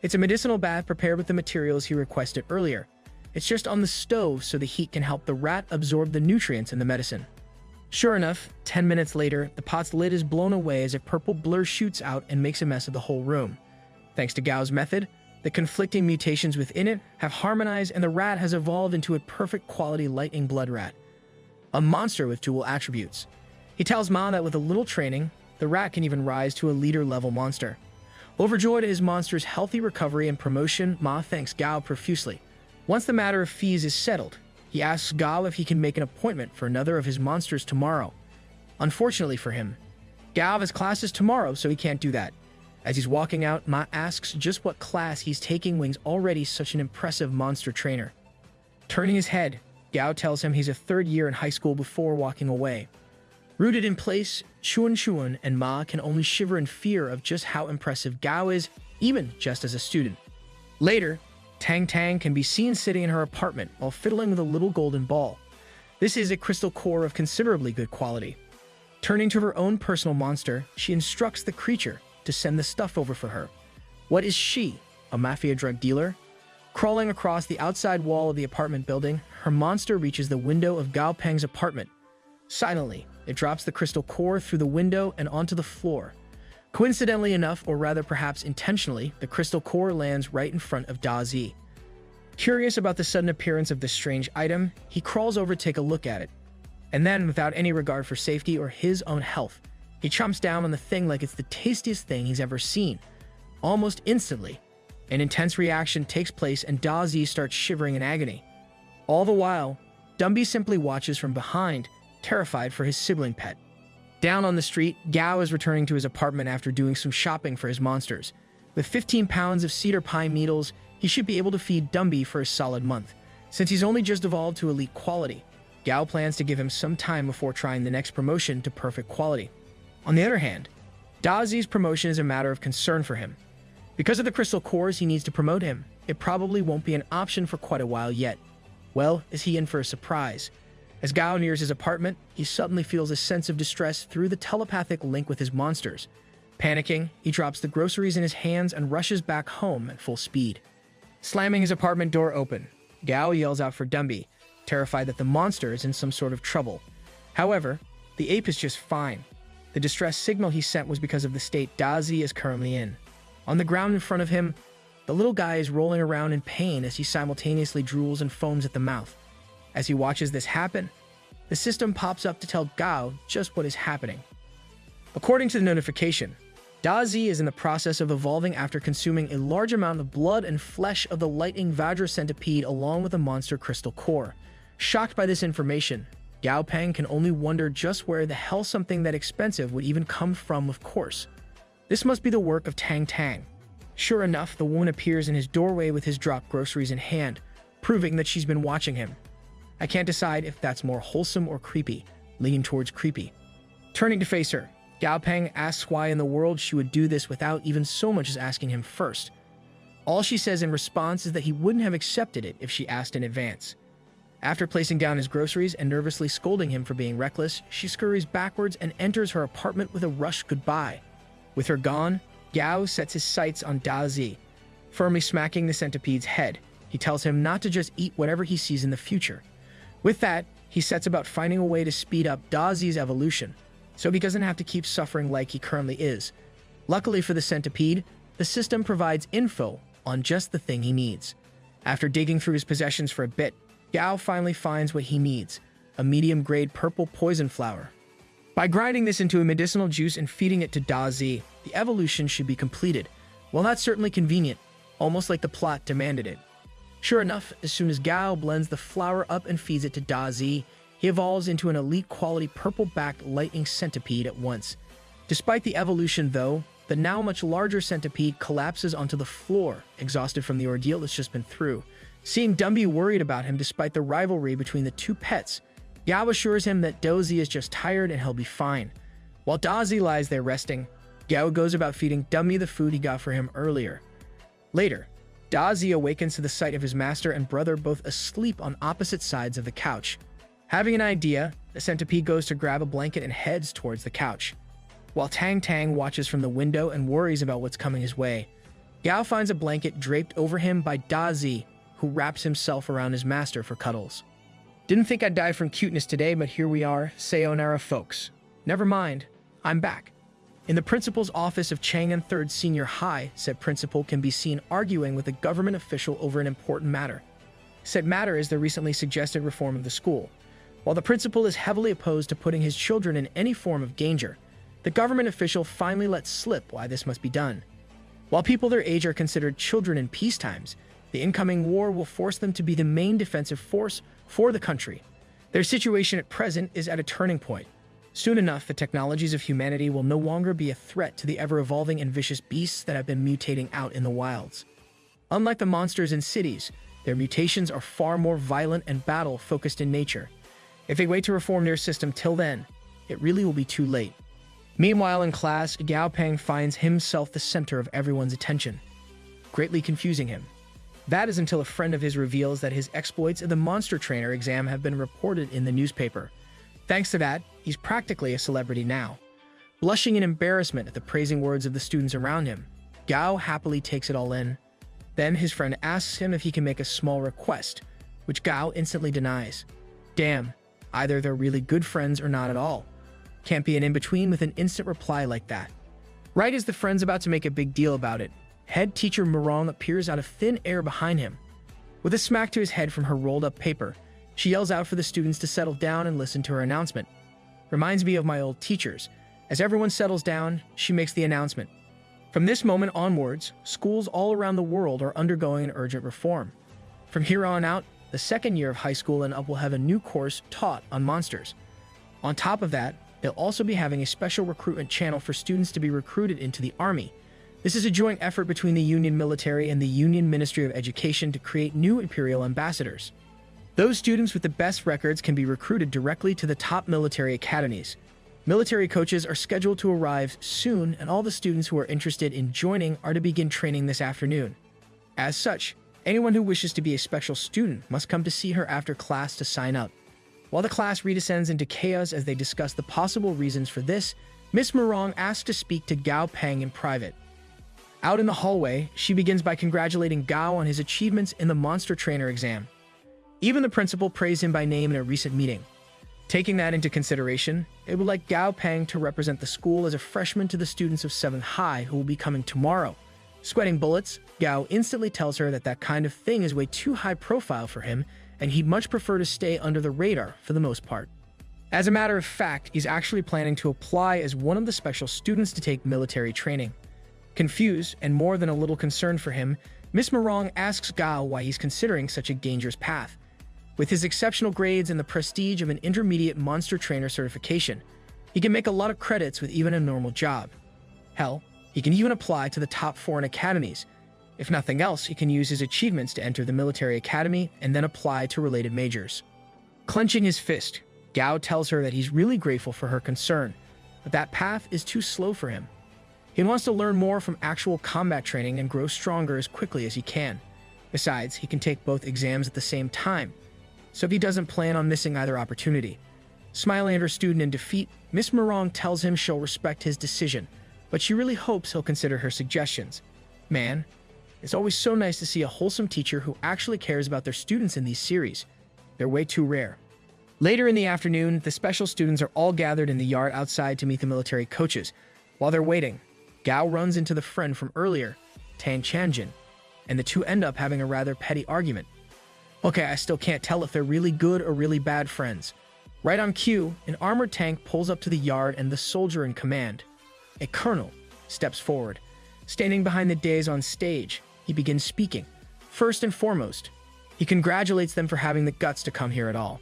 It's a medicinal bath prepared with the materials he requested earlier. It's just on the stove so the heat can help the rat absorb the nutrients in the medicine. Sure enough, 10 minutes later, the pot's lid is blown away as a purple blur shoots out and makes a mess of the whole room. Thanks to Gao's method, the conflicting mutations within it have harmonized and the rat has evolved into a perfect quality lightning blood rat, a monster with dual attributes. He tells Ma that with a little training, the rat can even rise to a leader-level monster. Overjoyed at his monster's healthy recovery and promotion, Ma thanks Gao profusely. Once the matter of fees is settled, he asks Gao if he can make an appointment for another of his monsters tomorrow. Unfortunately for him, Gao has classes tomorrow, so he can't do that. As he's walking out, Ma asks just what class he's taking when he's already such an impressive monster trainer. Turning his head, Gao tells him he's a 3rd year in high school before walking away. Rooted in place, Chuan Chuan and Ma can only shiver in fear of just how impressive Gao is, even just as a student. Later, Tang Tang can be seen sitting in her apartment while fiddling with a little golden ball. This is a crystal core of considerably good quality. Turning to her own personal monster, she instructs the creature to send the stuff over for her. What is she, a mafia drug dealer? Crawling across the outside wall of the apartment building, her monster reaches the window of Gao Peng's apartment. Silently, it drops the crystal core through the window and onto the floor. Coincidentally enough, or rather perhaps intentionally, the crystal core lands right in front of Da Zi. Curious about the sudden appearance of this strange item, he crawls over to take a look at it. And then, without any regard for safety or his own health, he chomps down on the thing like it's the tastiest thing he's ever seen. Almost instantly, an intense reaction takes place and Da Zi starts shivering in agony. All the while, Dumby simply watches from behind, terrified for his sibling pet. Down on the street, Gao is returning to his apartment after doing some shopping for his monsters. With 15 pounds of cedar pine needles, he should be able to feed Dumby for a solid month. Since he's only just evolved to elite quality, Gao plans to give him some time before trying the next promotion to perfect quality. On the other hand, Da Zi's promotion is a matter of concern for him. Because of the crystal cores he needs to promote him, it probably won't be an option for quite a while yet. Well, is he in for a surprise? As Gao nears his apartment, he suddenly feels a sense of distress through the telepathic link with his monsters. Panicking, he drops the groceries in his hands and rushes back home at full speed. Slamming his apartment door open, Gao yells out for Dumby, terrified that the monster is in some sort of trouble. However, the ape is just fine. The distress signal he sent was because of the state Da Zi is currently in. On the ground in front of him, the little guy is rolling around in pain as he simultaneously drools and foams at the mouth. As he watches this happen, the system pops up to tell Gao just what is happening. According to the notification, Da Zi is in the process of evolving after consuming a large amount of blood and flesh of the lightning Vajra centipede along with a monster crystal core. Shocked by this information, Gao Peng can only wonder just where the hell something that expensive would even come from, of course. This must be the work of Tang Tang. Sure enough, the woman appears in his doorway with his dropped groceries in hand, proving that she's been watching him. I can't decide if that's more wholesome or creepy, leaning towards creepy. Turning to face her, Gao Peng asks why in the world she would do this without even so much as asking him first. All she says in response is that he wouldn't have accepted it if she asked in advance. After placing down his groceries and nervously scolding him for being reckless, she scurries backwards and enters her apartment with a rushed goodbye. With her gone, Gao sets his sights on Da Zi. Firmly smacking the centipede's head, he tells him not to just eat whatever he sees in the future. With that, he sets about finding a way to speed up Da Zi's evolution, so he doesn't have to keep suffering like he currently is. Luckily for the centipede, the system provides info on just the thing he needs. After digging through his possessions for a bit, Gao finally finds what he needs, a medium-grade purple poison flower. By grinding this into a medicinal juice and feeding it to Da Zi, the evolution should be completed. Well, that's certainly convenient, almost like the plot demanded it. Sure enough, as soon as Gao blends the flower up and feeds it to Da Zi, he evolves into an elite-quality purple-backed lightning centipede at once. Despite the evolution, though, the now much larger centipede collapses onto the floor, exhausted from the ordeal it's just been through. Seeing Dumby worried about him despite the rivalry between the two pets, Gao assures him that Da Zi is just tired and he'll be fine. While Da Zi lies there resting, Gao goes about feeding Dumby the food he got for him earlier. Later, Da Zi awakens to the sight of his master and brother both asleep on opposite sides of the couch. Having an idea, the centipede goes to grab a blanket and heads towards the couch. While Tang Tang watches from the window and worries about what's coming his way, Gao finds a blanket draped over him by Da Zi, who wraps himself around his master for cuddles. Didn't think I'd die from cuteness today, but here we are, sayonara folks. Never mind, I'm back. In the principal's office of Chang'an 3rd Senior High, said principal can be seen arguing with a government official over an important matter. Said matter is the recently suggested reform of the school. While the principal is heavily opposed to putting his children in any form of danger, the government official finally lets slip why this must be done. While people their age are considered children in peacetimes, the incoming war will force them to be the main defensive force for the country. Their situation at present is at a turning point. Soon enough, the technologies of humanity will no longer be a threat to the ever-evolving and vicious beasts that have been mutating out in the wilds. Unlike the monsters in cities, their mutations are far more violent and battle-focused in nature. If they wait to reform their system till then, it really will be too late. Meanwhile, in class, Gao Peng finds himself the center of everyone's attention, greatly confusing him. That is until a friend of his reveals that his exploits in the monster trainer exam have been reported in the newspaper. Thanks to that, he's practically a celebrity now. Blushing in embarrassment at the praising words of the students around him, Gao happily takes it all in. Then his friend asks him if he can make a small request, which Gao instantly denies. Damn, either they're really good friends or not at all. Can't be an in-between with an instant reply like that. Right as the friend's about to make a big deal about it, head teacher Murong appears out of thin air behind him. With a smack to his head from her rolled-up paper, she yells out for the students to settle down and listen to her announcement. Reminds me of my old teachers. As everyone settles down, she makes the announcement. From this moment onwards, schools all around the world are undergoing an urgent reform. From here on out, the second year of high school and up will have a new course taught on monsters. On top of that, they'll also be having a special recruitment channel for students to be recruited into the army. This is a joint effort between the Union Military and the Union Ministry of Education to create new Imperial ambassadors. Those students with the best records can be recruited directly to the top military academies. Military coaches are scheduled to arrive soon, and all the students who are interested in joining are to begin training this afternoon. As such, anyone who wishes to be a special student must come to see her after class to sign up. While the class redescends into chaos as they discuss the possible reasons for this, Miss Murong asks to speak to Gao Peng in private. Out in the hallway, she begins by congratulating Gao on his achievements in the Monster Trainer exam. Even the principal praised him by name in a recent meeting. Taking that into consideration, it would like Gao Peng to represent the school as a freshman to the students of 7th High who will be coming tomorrow. Sweating bullets, Gao instantly tells her that kind of thing is way too high profile for him, and he'd much prefer to stay under the radar for the most part. As a matter of fact, he's actually planning to apply as one of the special students to take military training. Confused and more than a little concerned for him, Miss Murong asks Gao why he's considering such a dangerous path. With his exceptional grades and the prestige of an intermediate monster trainer certification, he can make a lot of credits with even a normal job. Hell, he can even apply to the top foreign academies. If nothing else, he can use his achievements to enter the military academy and then apply to related majors. Clenching his fist, Gao tells her that he's really grateful for her concern, but that path is too slow for him. He wants to learn more from actual combat training and grow stronger as quickly as he can. Besides, he can take both exams at the same time, so if he doesn't plan on missing either opportunity. Smiling at her student in defeat, Miss Murong tells him she'll respect his decision, but she really hopes he'll consider her suggestions. Man, it's always so nice to see a wholesome teacher who actually cares about their students in these series. They're way too rare. Later in the afternoon, the special students are all gathered in the yard outside to meet the military coaches. While they're waiting, Gao runs into the friend from earlier, Tan Chanjin, and the two end up having a rather petty argument. Okay, I still can't tell if they're really good or really bad friends. Right on cue, an armored tank pulls up to the yard and the soldier in command, a colonel, steps forward. Standing behind the days on stage, he begins speaking. First and foremost, he congratulates them for having the guts to come here at all.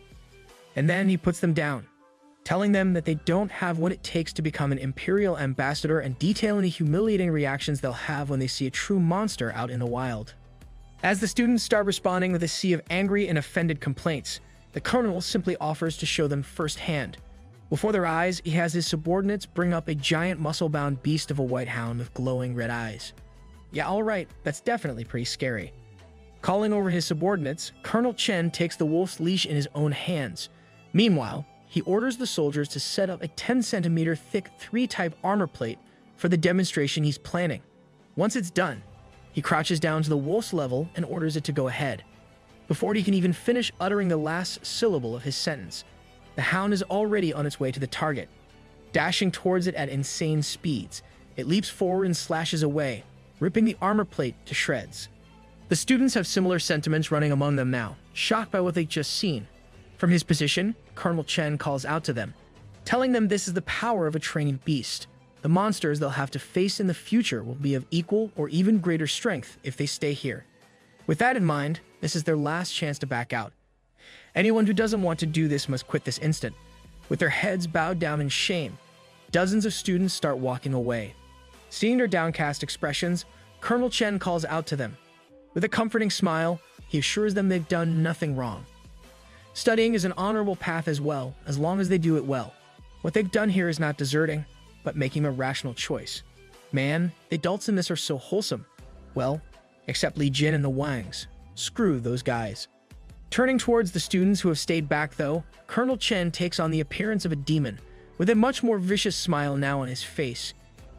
And then he puts them down, telling them that they don't have what it takes to become an Imperial ambassador and detailing the humiliating reactions they'll have when they see a true monster out in the wild. As the students start responding with a sea of angry and offended complaints, the colonel simply offers to show them firsthand. Before their eyes, he has his subordinates bring up a giant muscle-bound beast of a white hound with glowing red eyes. Yeah, alright, that's definitely pretty scary. Calling over his subordinates, Colonel Chen takes the wolf's leash in his own hands. Meanwhile, he orders the soldiers to set up a 10-centimeter thick 3-type armor plate for the demonstration he's planning. Once it's done, he crouches down to the wolf's level and orders it to go ahead. Before he can even finish uttering the last syllable of his sentence, the hound is already on its way to the target. Dashing towards it at insane speeds, it leaps forward and slashes away, ripping the armor plate to shreds. The students have similar sentiments running among them now, shocked by what they've just seen. From his position, Colonel Chen calls out to them, telling them this is the power of a training beast. The monsters they'll have to face in the future will be of equal or even greater strength if they stay here. With that in mind, this is their last chance to back out. Anyone who doesn't want to do this must quit this instant. With their heads bowed down in shame, dozens of students start walking away. Seeing their downcast expressions, Colonel Chen calls out to them. With a comforting smile, he assures them they've done nothing wrong. Studying is an honorable path as well, as long as they do it well. What they've done here is not deserting, but making a rational choice. Man, the adults in this are so wholesome. Well, except Li Jin and the Wangs. Screw those guys. Turning towards the students who have stayed back though, Colonel Chen takes on the appearance of a demon, with a much more vicious smile now on his face.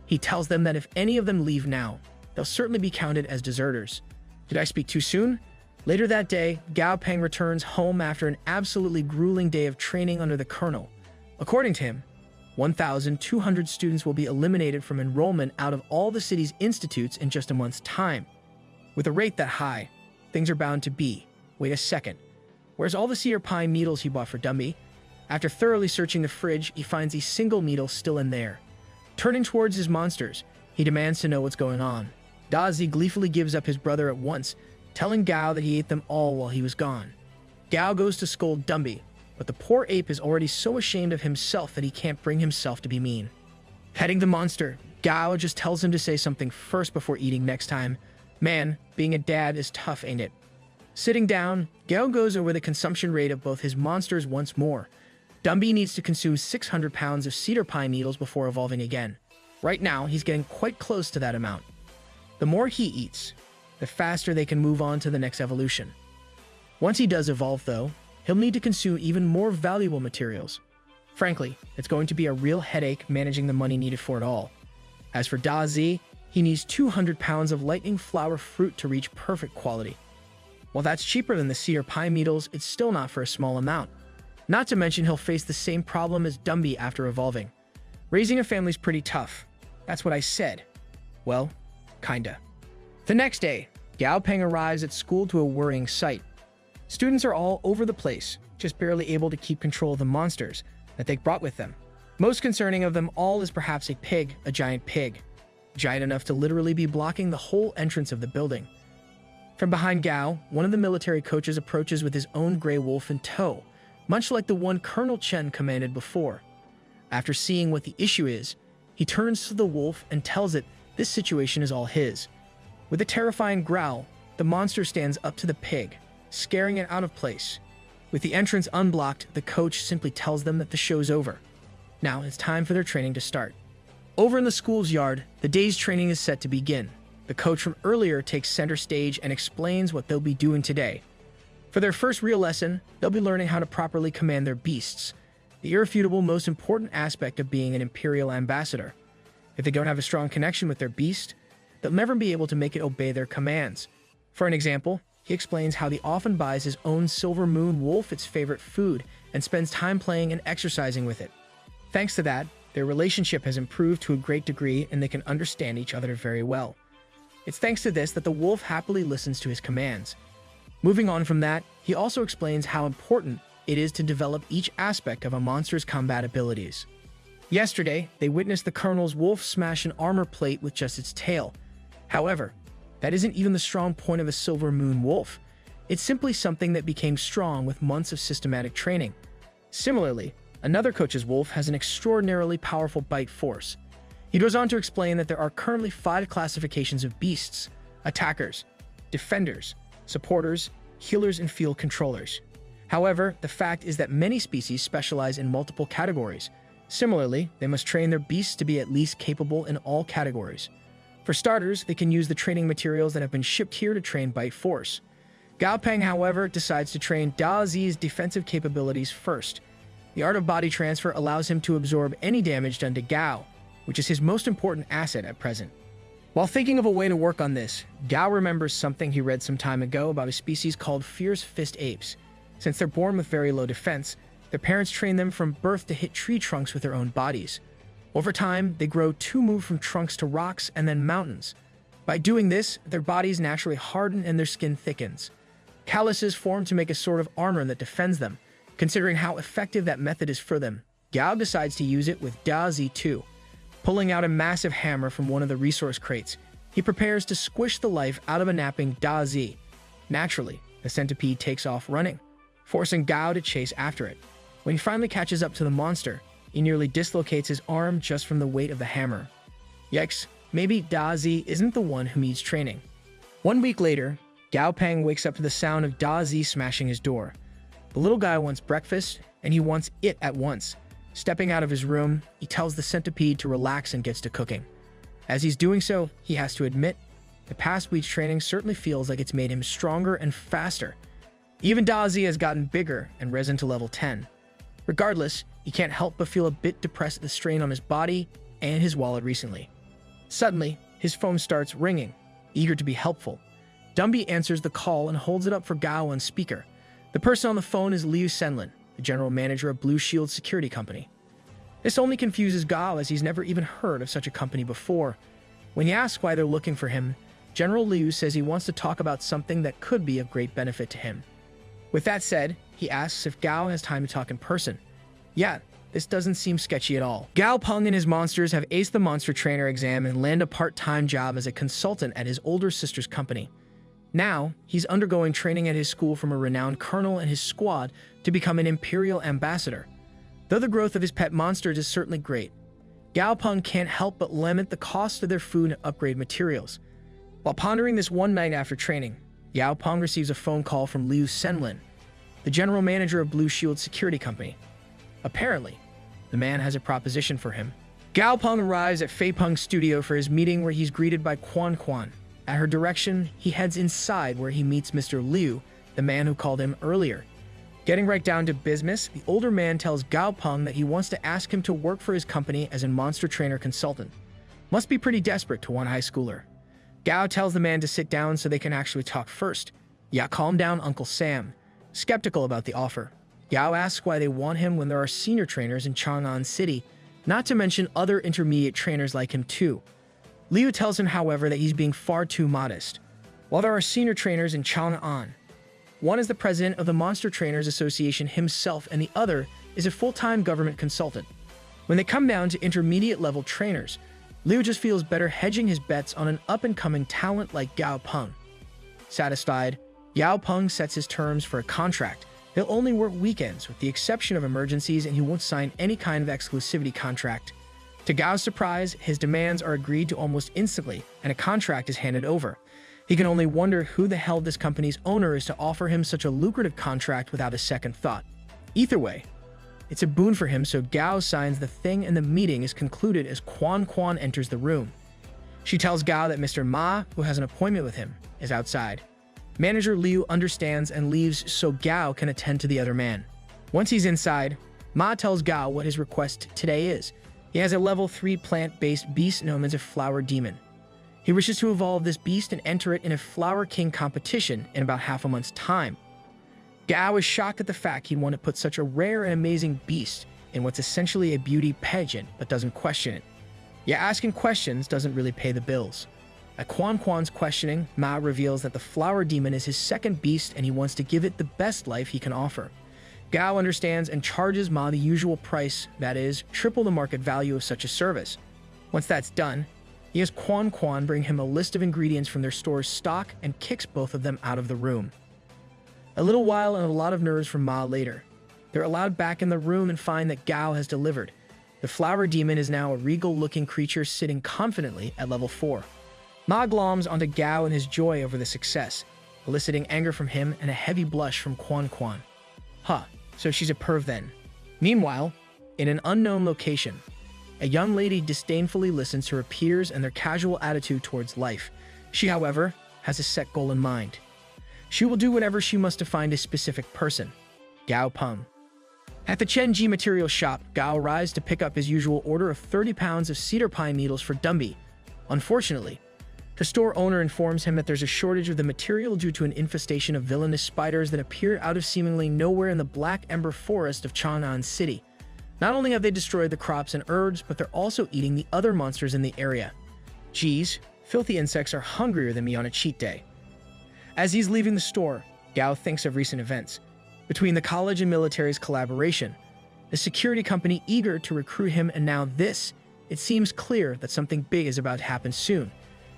He tells them that if any of them leave now, they'll certainly be counted as deserters. Did I speak too soon? Later that day, Gao Peng returns home after an absolutely grueling day of training under the colonel. According to him, 1,200 students will be eliminated from enrollment out of all the city's institutes in just a month's time. With a rate that high, things are bound to be. Wait a second. Where's all the cedar pine needles he bought for Dumby? After thoroughly searching the fridge, he finds a single needle still in there. Turning towards his monsters, he demands to know what's going on. Dazi gleefully gives up his brother at once, telling Gao that he ate them all while he was gone. Gao goes to scold Dumby, but the poor ape is already so ashamed of himself that he can't bring himself to be mean. Petting the monster, Gao just tells him to say something first before eating next time. Man, being a dad is tough, ain't it? Sitting down, Gao goes over the consumption rate of both his monsters once more. Dumby needs to consume 600 pounds of cedar pine needles before evolving again. Right now, he's getting quite close to that amount. The more he eats, the faster they can move on to the next evolution. Once he does evolve, though, he'll need to consume even more valuable materials. Frankly, it's going to be a real headache managing the money needed for it all. As for Dazi, he needs 200 pounds of lightning flower fruit to reach perfect quality. While that's cheaper than the cedar pine needles, it's still not for a small amount. Not to mention he'll face the same problem as Dumby after evolving. Raising a family's pretty tough. That's what I said. Well, kinda. The next day, Gao Peng arrives at school to a worrying sight. Students are all over the place, just barely able to keep control of the monsters that they brought with them. Most concerning of them all is perhaps a pig, a giant pig. Giant enough to literally be blocking the whole entrance of the building. From behind Gao, one of the military coaches approaches with his own gray wolf in tow, much like the one Colonel Chen commanded before. After seeing what the issue is, he turns to the wolf and tells it this situation is all his. With a terrifying growl, the monster stands up to the pig, scaring it out of place. With the entrance unblocked, the coach simply tells them that the show's over. Now it's time for their training to start. Over in the school's yard, the day's training is set to begin. The coach from earlier takes center stage and explains what they'll be doing today. For their first real lesson, they'll be learning how to properly command their beasts, the irrefutable most important aspect of being an imperial ambassador. If they don't have a strong connection with their beast, they'll never be able to make it obey their commands. For an example, he explains how he often buys his own silver moon wolf its favorite food and spends time playing and exercising with it. Thanks to that, their relationship has improved to a great degree and they can understand each other very well. It's thanks to this that the wolf happily listens to his commands. Moving on from that, he also explains how important it is to develop each aspect of a monster's combat abilities. Yesterday, they witnessed the Colonel's wolf smash an armor plate with just its tail. However, that isn't even the strong point of a silver moon wolf. It's simply something that became strong with months of systematic training. Similarly, another coach's wolf has an extraordinarily powerful bite force. He goes on to explain that there are currently 5 classifications of beasts: attackers, defenders, supporters, healers, and field controllers. However, the fact is that many species specialize in multiple categories. Similarly, they must train their beasts to be at least capable in all categories. For starters, they can use the training materials that have been shipped here to train bite force. Gao Peng, however, decides to train Da Zi's defensive capabilities first. The art of body transfer allows him to absorb any damage done to Gao, which is his most important asset at present. While thinking of a way to work on this, Gao remembers something he read some time ago about a species called fierce fist apes. Since they're born with very low defense, their parents train them from birth to hit tree trunks with their own bodies. Over time, they grow to move from trunks to rocks and then mountains. By doing this, their bodies naturally harden and their skin thickens. Calluses form to make a sort of armor that defends them. Considering how effective that method is for them, Gao decides to use it with Da Zi too. Pulling out a massive hammer from one of the resource crates, he prepares to squish the life out of a napping Da Zi. Naturally, the centipede takes off running, forcing Gao to chase after it. When he finally catches up to the monster, he nearly dislocates his arm just from the weight of the hammer. Yikes, maybe Da Zi isn't the one who needs training. 1 week later, Gao Peng wakes up to the sound of Da Zi smashing his door. The little guy wants breakfast, and he wants it at once. Stepping out of his room, he tells the centipede to relax and gets to cooking. As he's doing so, he has to admit, the past week's training certainly feels like it's made him stronger and faster. Even Da Zi has gotten bigger and risen to level 10. Regardless, he can't help but feel a bit depressed at the strain on his body and his wallet recently. Suddenly, his phone starts ringing, eager to be helpful. Dumby answers the call and holds it up for Gao on speaker. The person on the phone is Liu Senlin, the general manager of Blue Shield Security Company. This only confuses Gao as he's never even heard of such a company before. When he asks why they're looking for him, General Liu says he wants to talk about something that could be of great benefit to him. With that said, he asks if Gao has time to talk in person. Yeah, this doesn't seem sketchy at all. Gao Peng and his monsters have aced the monster trainer exam and land a part-time job as a consultant at his older sister's company. Now, he's undergoing training at his school from a renowned colonel and his squad to become an imperial ambassador. Though the growth of his pet monsters is certainly great, Gao Peng can't help but lament the cost of their food and upgrade materials. While pondering this one night after training, Gao Peng receives a phone call from Liu Senlin, the general manager of Blue Shield Security Company. Apparently, the man has a proposition for him. Gao Peng arrives at Fei Peng's studio for his meeting, where he's greeted by Quan Quan. At her direction, he heads inside where he meets Mr. Liu, the man who called him earlier. Getting right down to business, the older man tells Gao Peng that he wants to ask him to work for his company as a monster trainer consultant. Must be pretty desperate to one high schooler. Gao tells the man to sit down so they can actually talk first. Yeah, calm down, Uncle Sam. Skeptical about the offer, Gao asks why they want him when there are senior trainers in Chang'an City, not to mention other intermediate trainers like him too. Liu tells him, however, that he's being far too modest. While there are senior trainers in Chang'an, one is the president of the Monster Trainers Association himself, and the other is a full-time government consultant. When they come down to intermediate-level trainers, Liu just feels better hedging his bets on an up-and-coming talent like Gao Peng. Satisfied, Gao Peng sets his terms for a contract. He'll only work weekends, with the exception of emergencies, and he won't sign any kind of exclusivity contract. To Gao's surprise, his demands are agreed to almost instantly, and a contract is handed over. He can only wonder who the hell this company's owner is to offer him such a lucrative contract without a second thought. Either way, it's a boon for him, so Gao signs the thing and the meeting is concluded as Quan Quan enters the room. She tells Gao that Mr. Ma, who has an appointment with him, is outside. Manager Liu understands and leaves so Gao can attend to the other man. Once he's inside, Ma tells Gao what his request today is. He has a level 3 plant-based beast known as a flower demon. He wishes to evolve this beast and enter it in a Flower King competition in about half a month's time. Gao is shocked at the fact he'd want to put such a rare and amazing beast in what's essentially a beauty pageant, but doesn't question it. Yeah, asking questions doesn't really pay the bills. At Quan Quan's questioning, Ma reveals that the flower demon is his second beast and he wants to give it the best life he can offer. Gao understands and charges Ma the usual price, that is, triple the market value of such a service. Once that's done, he has Quan Quan bring him a list of ingredients from their store's stock and kicks both of them out of the room. A little while and a lot of nerves from Ma later. They're allowed back in the room and find that Gao has delivered. The flower demon is now a regal-looking creature sitting confidently at level 4. Ma gloms onto Gao in his joy over the success, eliciting anger from him and a heavy blush from Quan Quan. Huh, so she's a perv then. Meanwhile, in an unknown location, a young lady disdainfully listens to her peers and their casual attitude towards life. She, however, has a set goal in mind. She will do whatever she must to find a specific person, Gao Peng. At the Chenji material shop, Gao arrives to pick up his usual order of 30 pounds of cedar pine needles for Dumby. Unfortunately, the store owner informs him that there's a shortage of the material due to an infestation of villainous spiders that appear out of seemingly nowhere in the Black Ember Forest of Chang'an City. Not only have they destroyed the crops and herbs, but they're also eating the other monsters in the area. Geez, filthy insects are hungrier than me on a cheat day. As he's leaving the store, Gao thinks of recent events. Between the college and military's collaboration, the security company eager to recruit him, and now this, it seems clear that something big is about to happen soon.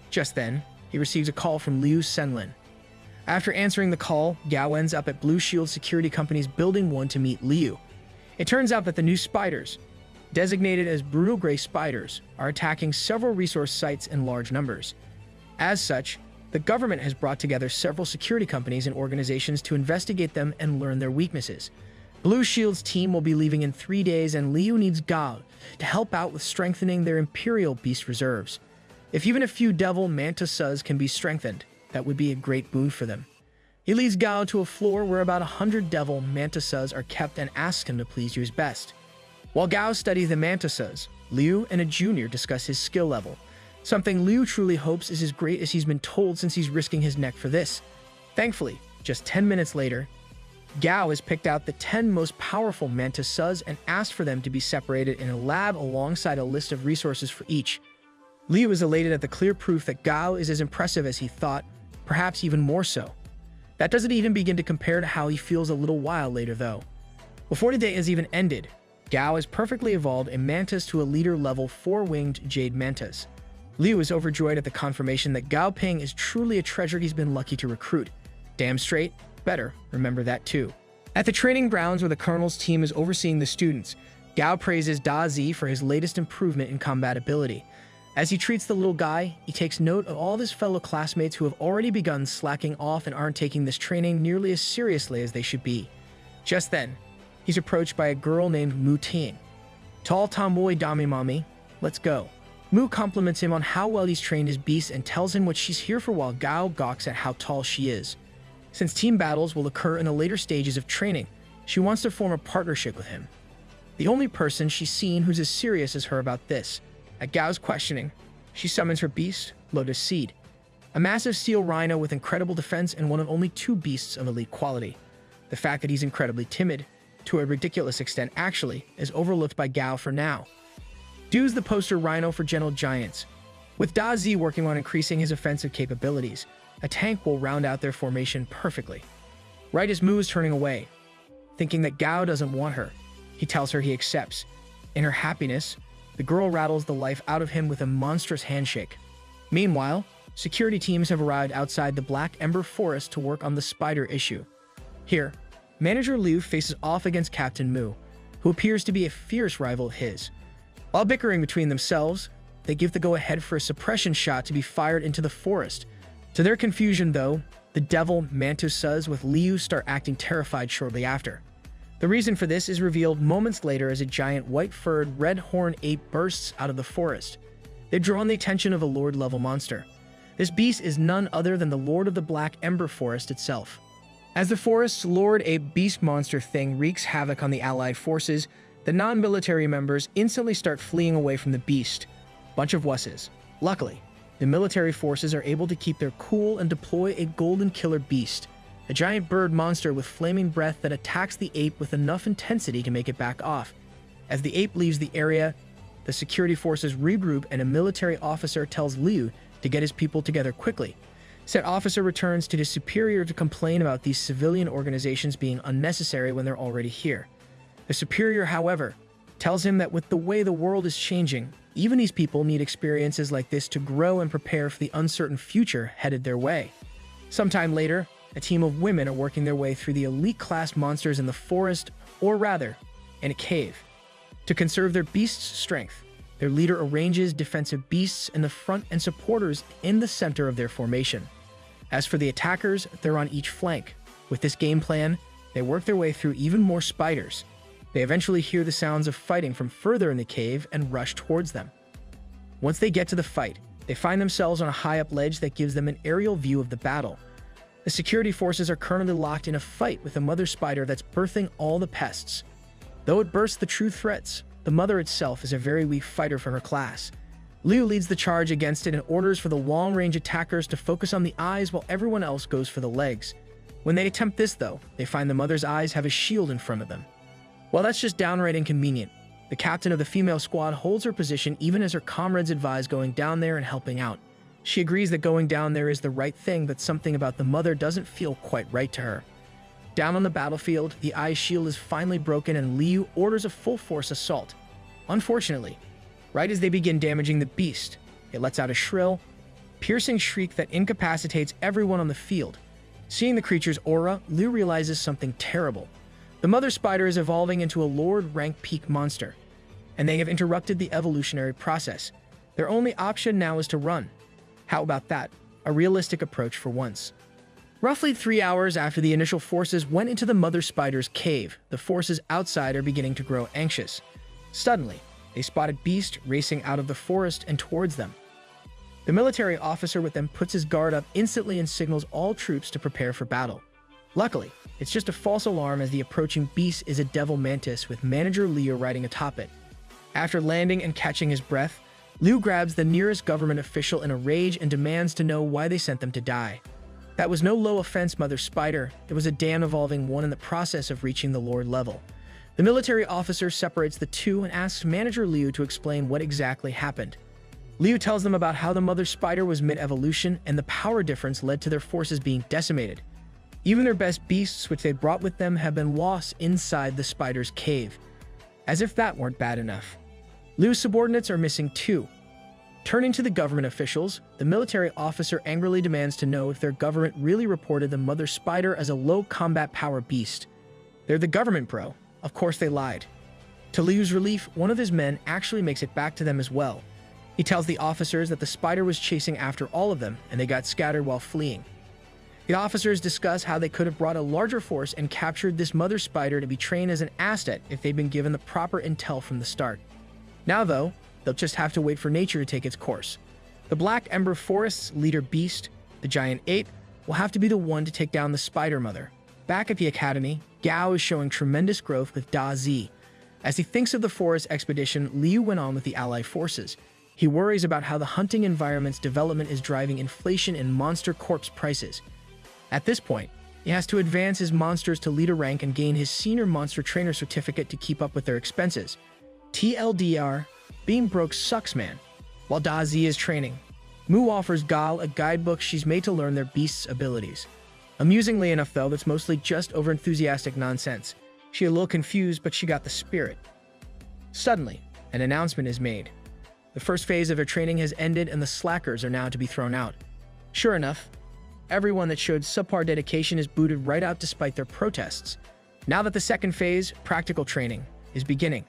Just then, he receives a call from Liu Senlin. After answering the call, Gao ends up at Blue Shield Security Company's Building 1 to meet Liu. It turns out that the new spiders, designated as brutal gray spiders, are attacking several resource sites in large numbers. As such, the government has brought together several security companies and organizations to investigate them and learn their weaknesses. Blue Shield's team will be leaving in 3 days, and Liu needs Gao to help out with strengthening their Imperial Beast reserves. If even a few Devil Mantises can be strengthened, that would be a great boon for them. He leads Gao to a floor where about 100 Devil Mantises are kept and asks him to please do his best. While Gao studies the Mantises, Liu and a junior discuss his skill level. something Liu truly hopes is as great as he's been told since he's risking his neck for this. Thankfully, just 10 minutes later, Gao has picked out the 10 most powerful mantis suds and asked for them to be separated in a lab alongside a list of resources for each. Liu is elated at the clear proof that Gao is as impressive as he thought, perhaps even more so. That doesn't even begin to compare to how he feels a little while later though. Before the day has even ended, Gao has perfectly evolved a mantis to a leader level 4-winged jade mantis. Liu is overjoyed at the confirmation that Gao Ping is truly a treasure he's been lucky to recruit. Damn straight, better remember that too. At the training grounds where the colonel's team is overseeing the students, Gao praises Da Zi for his latest improvement in combat ability. As he treats the little guy, he takes note of all of his fellow classmates who have already begun slacking off and aren't taking this training nearly as seriously as they should be. Just then, he's approached by a girl named Mu Ting. Tall tomboy dami mommy, let's go. Mu compliments him on how well he's trained his beast and tells him what she's here for while Gao gawks at how tall she is. Since team battles will occur in the later stages of training, she wants to form a partnership with him. The only person she's seen who's as serious as her about this. At Gao's questioning, she summons her beast, Lotus Seed, a massive steel rhino with incredible defense and one of only 2 beasts of elite quality. The fact that he's incredibly timid, to a ridiculous extent actually, is overlooked by Gao for now. Du's the poster rhino for gentle giants. With Da Zi working on increasing his offensive capabilities, a tank will round out their formation perfectly. Right as Mu is turning away, thinking that Gao doesn't want her, he tells her he accepts. In her happiness, the girl rattles the life out of him with a monstrous handshake. Meanwhile, security teams have arrived outside the Black Ember Forest to work on the spider issue. Here, Manager Liu faces off against Captain Mu, who appears to be a fierce rival of his. While bickering between themselves, they give the go-ahead for a suppression shot to be fired into the forest. To their confusion, though, the devil mantis suds with Liu start acting terrified shortly after. The reason for this is revealed moments later as a giant white-furred, red-horned ape bursts out of the forest. They've drawn the attention of a Lord-level monster. This beast is none other than the Lord of the Black Ember Forest itself. As the forest's Lord Ape Beast Monster thing wreaks havoc on the allied forces, the non-military members instantly start fleeing away from the beast. Bunch of wusses. Luckily, the military forces are able to keep their cool and deploy a golden killer beast, a giant bird monster with flaming breath that attacks the ape with enough intensity to make it back off. As the ape leaves the area, the security forces regroup and a military officer tells Liu to get his people together quickly. Said officer returns to his superior to complain about these civilian organizations being unnecessary when they're already here. The superior, however, tells him that with the way the world is changing, even these people need experiences like this to grow and prepare for the uncertain future headed their way. Sometime later, a team of women are working their way through the elite-class monsters in the forest, or rather, in a cave. To conserve their beast's strength, their leader arranges defensive beasts in the front and supporters in the center of their formation. As for the attackers, they're on each flank. With this game plan, they work their way through even more spiders. They eventually hear the sounds of fighting from further in the cave and rush towards them. Once they get to the fight, they find themselves on a high-up ledge that gives them an aerial view of the battle. The security forces are currently locked in a fight with a mother spider that's birthing all the pests. Though it bursts the true threats, the mother itself is a very weak fighter for her class. Liu leads the charge against it and orders for the long-range attackers to focus on the eyes while everyone else goes for the legs. When they attempt this, though, they find the mother's eyes have a shield in front of them. While that's just downright inconvenient, the captain of the female squad holds her position even as her comrades advise going down there and helping out. She agrees that going down there is the right thing, but something about the mother doesn't feel quite right to her. Down on the battlefield, the eye shield is finally broken and Liu orders a full-force assault. Unfortunately, right as they begin damaging the beast, it lets out a shrill, piercing shriek that incapacitates everyone on the field. Seeing the creature's aura, Liu realizes something terrible. The mother spider is evolving into a Lord rank peak monster, and they have interrupted the evolutionary process. Their only option now is to run. How about that? A realistic approach for once. Roughly 3 hours after the initial forces went into the mother spider's cave, the forces outside are beginning to grow anxious. Suddenly, they spot a beast racing out of the forest and towards them. The military officer with them puts his guard up instantly and signals all troops to prepare for battle. Luckily, it's just a false alarm as the approaching beast is a devil mantis with Manager Liu riding atop it. After landing and catching his breath, Liu grabs the nearest government official in a rage and demands to know why they sent them to die. That was no low offense, Mother Spider. It was a damn evolving one in the process of reaching the Lord level. The military officer separates the two and asks Manager Liu to explain what exactly happened. Liu tells them about how the Mother Spider was mid-evolution and the power difference led to their forces being decimated. Even their best beasts, which they brought with them, have been lost inside the spider's cave. As if that weren't bad enough, Liu's subordinates are missing too. Turning to the government officials, the military officer angrily demands to know if their government really reported the Mother Spider as a low combat power beast. They're the government, bro. Of course they lied. To Liu's relief, one of his men actually makes it back to them as well. He tells the officers that the spider was chasing after all of them and they got scattered while fleeing. The officers discuss how they could have brought a larger force and captured this Mother Spider to be trained as an asset if they'd been given the proper intel from the start. Now though, they'll just have to wait for nature to take its course. The Black Ember Forest's leader beast, the giant ape, will have to be the one to take down the Spider Mother. Back at the academy, Gao is showing tremendous growth with Da Zi. As he thinks of the forest expedition Liu went on with the allied forces, he worries about how the hunting environment's development is driving inflation in monster corpse prices. At this point, he has to advance his monsters to leader rank and gain his senior monster trainer certificate to keep up with their expenses. TLDR, being broke sucks, man. While Da Zi is training, Mu offers Gal a guidebook she's made to learn their beast's abilities. Amusingly enough though, that's mostly just over-enthusiastic nonsense. She's a little confused, but she got the spirit. Suddenly, an announcement is made. The first phase of their training has ended and the slackers are now to be thrown out. Sure enough, everyone that showed subpar dedication is booted right out despite their protests. Now that the second phase, practical training, is beginning,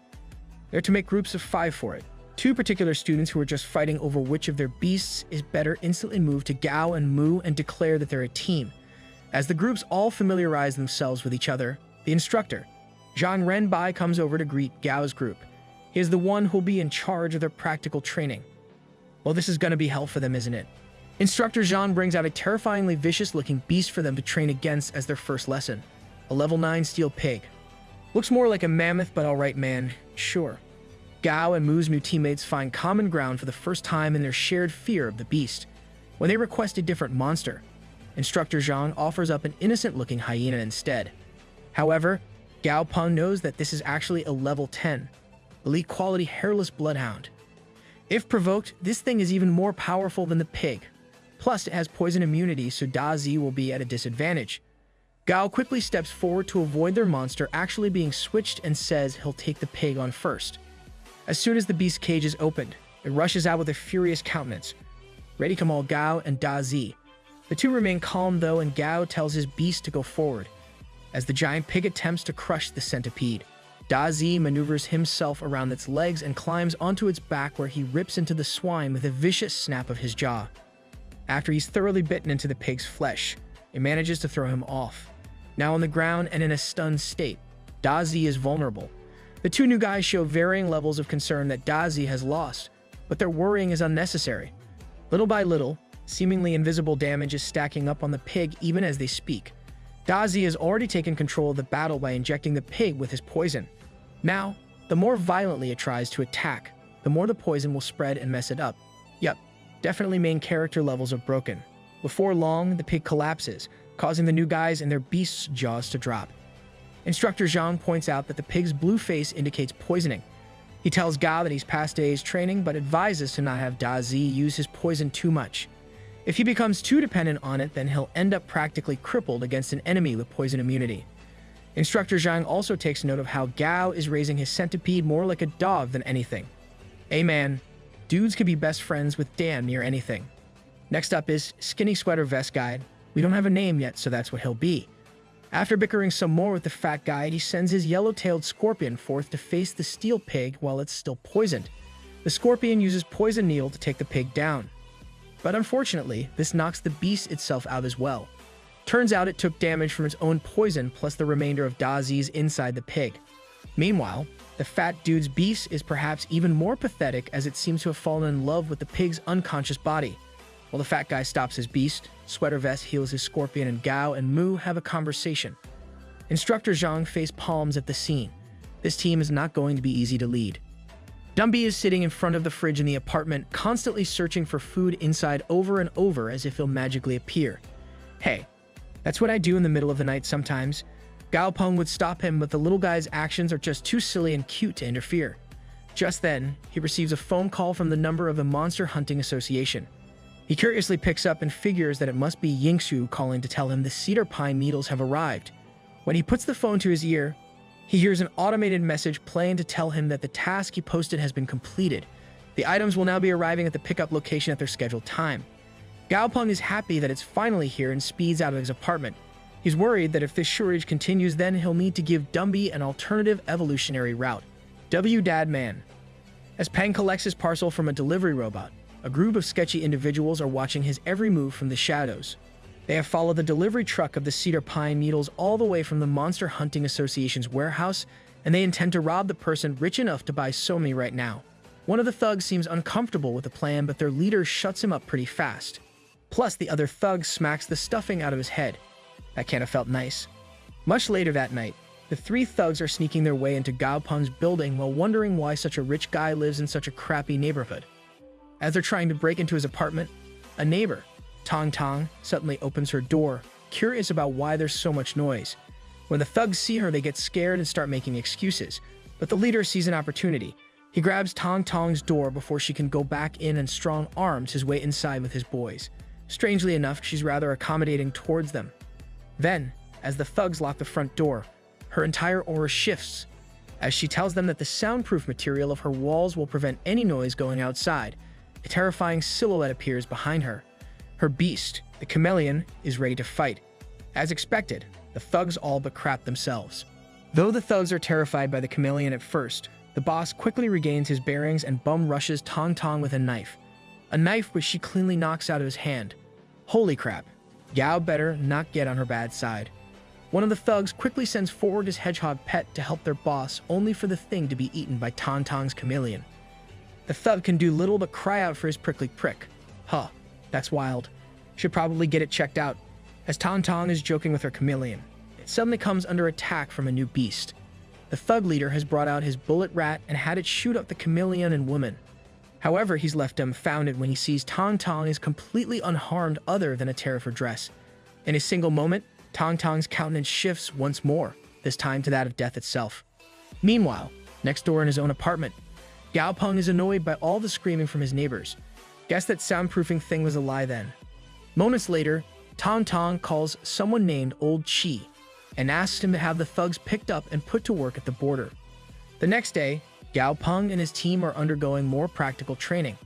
they're to make groups of 5 for it. 2 particular students who are just fighting over which of their beasts is better instantly move to Gao and Mu and declare that they're a team. As the groups all familiarize themselves with each other, the instructor, Zhang Renbai, comes over to greet Gao's group. He is the one who'll be in charge of their practical training. Well, this is gonna be hell for them, isn't it? Instructor Zhang brings out a terrifyingly vicious-looking beast for them to train against as their first lesson. A level 9 steel pig. Looks more like a mammoth, but alright man, sure. Gao and Mu's new teammates find common ground for the first time in their shared fear of the beast. When they request a different monster, Instructor Zhang offers up an innocent-looking hyena instead. However, Gao Peng knows that this is actually a level 10, elite-quality hairless bloodhound. If provoked, this thing is even more powerful than the pig. Plus, it has poison immunity, so Da Zi will be at a disadvantage. Gao quickly steps forward to avoid their monster actually being switched and says he'll take the pig on first. As soon as the beast's cage is opened, it rushes out with a furious countenance, ready to maul Gao and Da Zi. The two remain calm though, and Gao tells his beast to go forward. As the giant pig attempts to crush the centipede, Da Zi maneuvers himself around its legs and climbs onto its back, where he rips into the swine with a vicious snap of his jaw. After he's thoroughly bitten into the pig's flesh, it manages to throw him off. Now on the ground and in a stunned state, Da Zi is vulnerable. The two new guys show varying levels of concern that Da Zi has lost, but their worrying is unnecessary. Little by little, seemingly invisible damage is stacking up on the pig even as they speak. Da Zi has already taken control of the battle by injecting the pig with his poison. Now, the more violently it tries to attack, the more the poison will spread and mess it up. Yup, definitely main character levels are broken. Before long, the pig collapses, causing the new guys and their beasts' jaws to drop. Instructor Zhang points out that the pig's blue face indicates poisoning. He tells Gao that he's past days training, but advises to not have Da Zi use his poison too much. If he becomes too dependent on it, then he'll end up practically crippled against an enemy with poison immunity. Instructor Zhang also takes note of how Gao is raising his centipede more like a dog than anything. Hey man, dudes could be best friends with damn near anything. Next up is Skinny Sweater Vest Guide. We don't have a name yet, so that's what he'll be. After bickering some more with the fat guide, he sends his yellow-tailed scorpion forth to face the steel pig while it's still poisoned. The scorpion uses poison needle to take the pig down. But unfortunately, this knocks the beast itself out as well. Turns out it took damage from its own poison plus the remainder of Da Zi's inside the pig. Meanwhile, the fat dude's beast is perhaps even more pathetic, as it seems to have fallen in love with the pig's unconscious body. While the fat guy stops his beast, Sweater Vest heals his scorpion, and Gao and Mu have a conversation. Instructor Zhang face palms at the scene. This team is not going to be easy to lead. Dumby is sitting in front of the fridge in the apartment, constantly searching for food inside over and over as if he'll magically appear. Hey, that's what I do in the middle of the night sometimes. Gao Peng would stop him, but the little guy's actions are just too silly and cute to interfere. Just then, he receives a phone call from the number of the Monster Hunting Association. He curiously picks up and figures that it must be Yingxu calling to tell him the cedar pine needles have arrived. When he puts the phone to his ear, he hears an automated message playing to tell him that the task he posted has been completed. The items will now be arriving at the pickup location at their scheduled time. Gao Peng is happy that it's finally here and speeds out of his apartment. He's worried that if this shortage continues, then he'll need to give Dumby an alternative evolutionary route. W. Dad Man. As Peng collects his parcel from a delivery robot, a group of sketchy individuals are watching his every move from the shadows. They have followed the delivery truck of the cedar pine needles all the way from the Monster Hunting Association's warehouse, and they intend to rob the person rich enough to buy so many right now. One of the thugs seems uncomfortable with the plan, but their leader shuts him up pretty fast. Plus, the other thug smacks the stuffing out of his head. That can't have felt nice. Much later that night, the three thugs are sneaking their way into Gao Peng's building while wondering why such a rich guy lives in such a crappy neighborhood. As they're trying to break into his apartment, a neighbor, Tong Tong, suddenly opens her door, curious about why there's so much noise. When the thugs see her, they get scared and start making excuses, but the leader sees an opportunity. He grabs Tong Tong's door before she can go back in and strong-arms his way inside with his boys. Strangely enough, she's rather accommodating towards them. Then, as the thugs lock the front door, her entire aura shifts, as she tells them that the soundproof material of her walls will prevent any noise going outside. A terrifying silhouette appears behind her. Her beast, the chameleon, is ready to fight. As expected, the thugs all but crap themselves. Though the thugs are terrified by the chameleon at first, the boss quickly regains his bearings and bum rushes Tong Tong with a knife. A knife which she cleanly knocks out of his hand. Holy crap. Gao better not get on her bad side. One of the thugs quickly sends forward his hedgehog pet to help their boss, only for the thing to be eaten by Tong Tong's chameleon. The thug can do little but cry out for his prickly prick. Huh, that's wild. Should probably get it checked out. As Tong Tong is joking with her chameleon, it suddenly comes under attack from a new beast. The thug leader has brought out his bullet rat and had it shoot up the chameleon and woman. However, he's left dumbfounded when he sees Tong Tong is completely unharmed other than a tear of her dress. In a single moment, Tong Tong's countenance shifts once more, this time to that of death itself. Meanwhile, next door in his own apartment, Gao Peng is annoyed by all the screaming from his neighbors. Guess that soundproofing thing was a lie then. Moments later, Tong Tong calls someone named Old Chi and asks him to have the thugs picked up and put to work at the border. The next day, Gao Peng and his team are undergoing more practical training.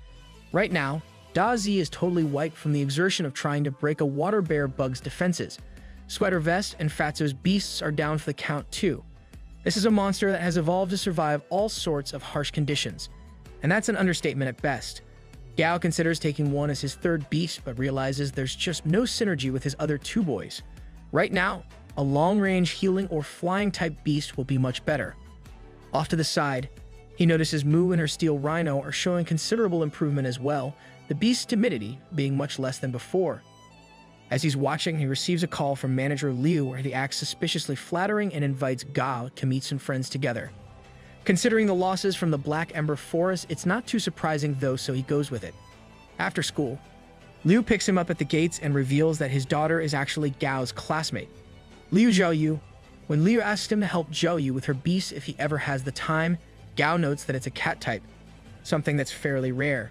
Right now, Da Zi is totally wiped from the exertion of trying to break a water bear bug's defenses. Sweater Vest and Fatso's beasts are down for the count too. This is a monster that has evolved to survive all sorts of harsh conditions, and that's an understatement at best. Gao considers taking one as his third beast, but realizes there's just no synergy with his other two boys. Right now, a long-range healing or flying-type beast will be much better. Off to the side, he notices Mu and her steel rhino are showing considerable improvement as well, the beast's timidity being much less than before. As he's watching, he receives a call from manager Liu where he acts suspiciously flattering and invites Gao to meet some friends together. Considering the losses from the Black Ember Forest, it's not too surprising though, so he goes with it. After school, Liu picks him up at the gates and reveals that his daughter is actually Gao's classmate, Liu Zhouyu. When Liu asks him to help Zhouyu with her beast if he ever has the time, Gao notes that it's a cat type, something that's fairly rare.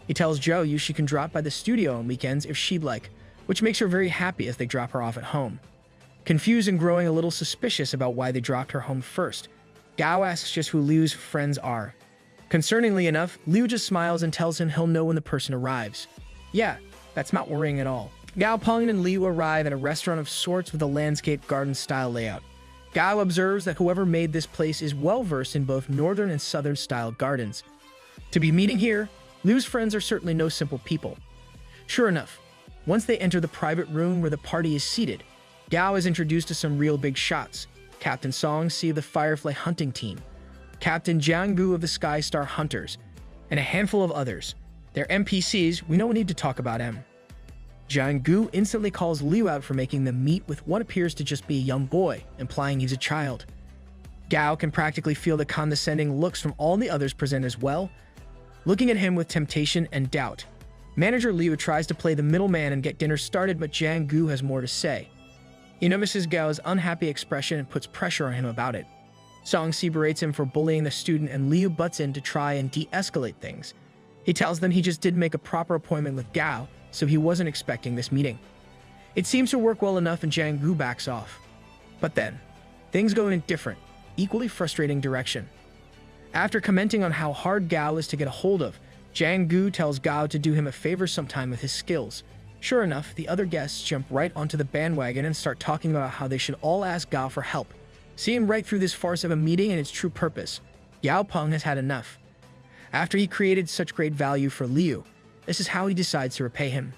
He tells Zhouyu she can drop by the studio on weekends if she'd like, which makes her very happy as they drop her off at home. Confused and growing a little suspicious about why they dropped her home first, Gao asks just who Liu's friends are. Concerningly enough, Liu just smiles and tells him he'll know when the person arrives. Yeah, that's not worrying at all. Gao Peng and Liu arrive at a restaurant of sorts with a landscape garden-style layout. Gao observes that whoever made this place is well-versed in both northern and southern-style gardens. To be meeting here, Liu's friends are certainly no simple people. Sure enough, once they enter the private room where the party is seated, Gao is introduced to some real big shots. Captain Song Si of the Firefly Hunting Team, Captain Jiang Bu of the Sky Star Hunters, and a handful of others. They're NPCs, we don't need to talk about them. Jiang Gu instantly calls Liu out for making them meet with what appears to just be a young boy, implying he's a child. Gao can practically feel the condescending looks from all the others present as well, looking at him with temptation and doubt. Manager Liu tries to play the middleman and get dinner started, but Jiang Gu has more to say. He notices Gao's unhappy expression and puts pressure on him about it. Song Si berates him for bullying the student, and Liu butts in to try and de-escalate things. He tells them he just didn't make a proper appointment with Gao, so he wasn't expecting this meeting. It seems to work well enough and Jiang Gu backs off. But then, things go in a different, equally frustrating direction. After commenting on how hard Gao is to get a hold of, Jiang Gu tells Gao to do him a favor sometime with his skills. Sure enough, the other guests jump right onto the bandwagon and start talking about how they should all ask Gao for help. Seeing right through this farce of a meeting and its true purpose, Yao Peng has had enough. After he created such great value for Liu, this is how he decides to repay him.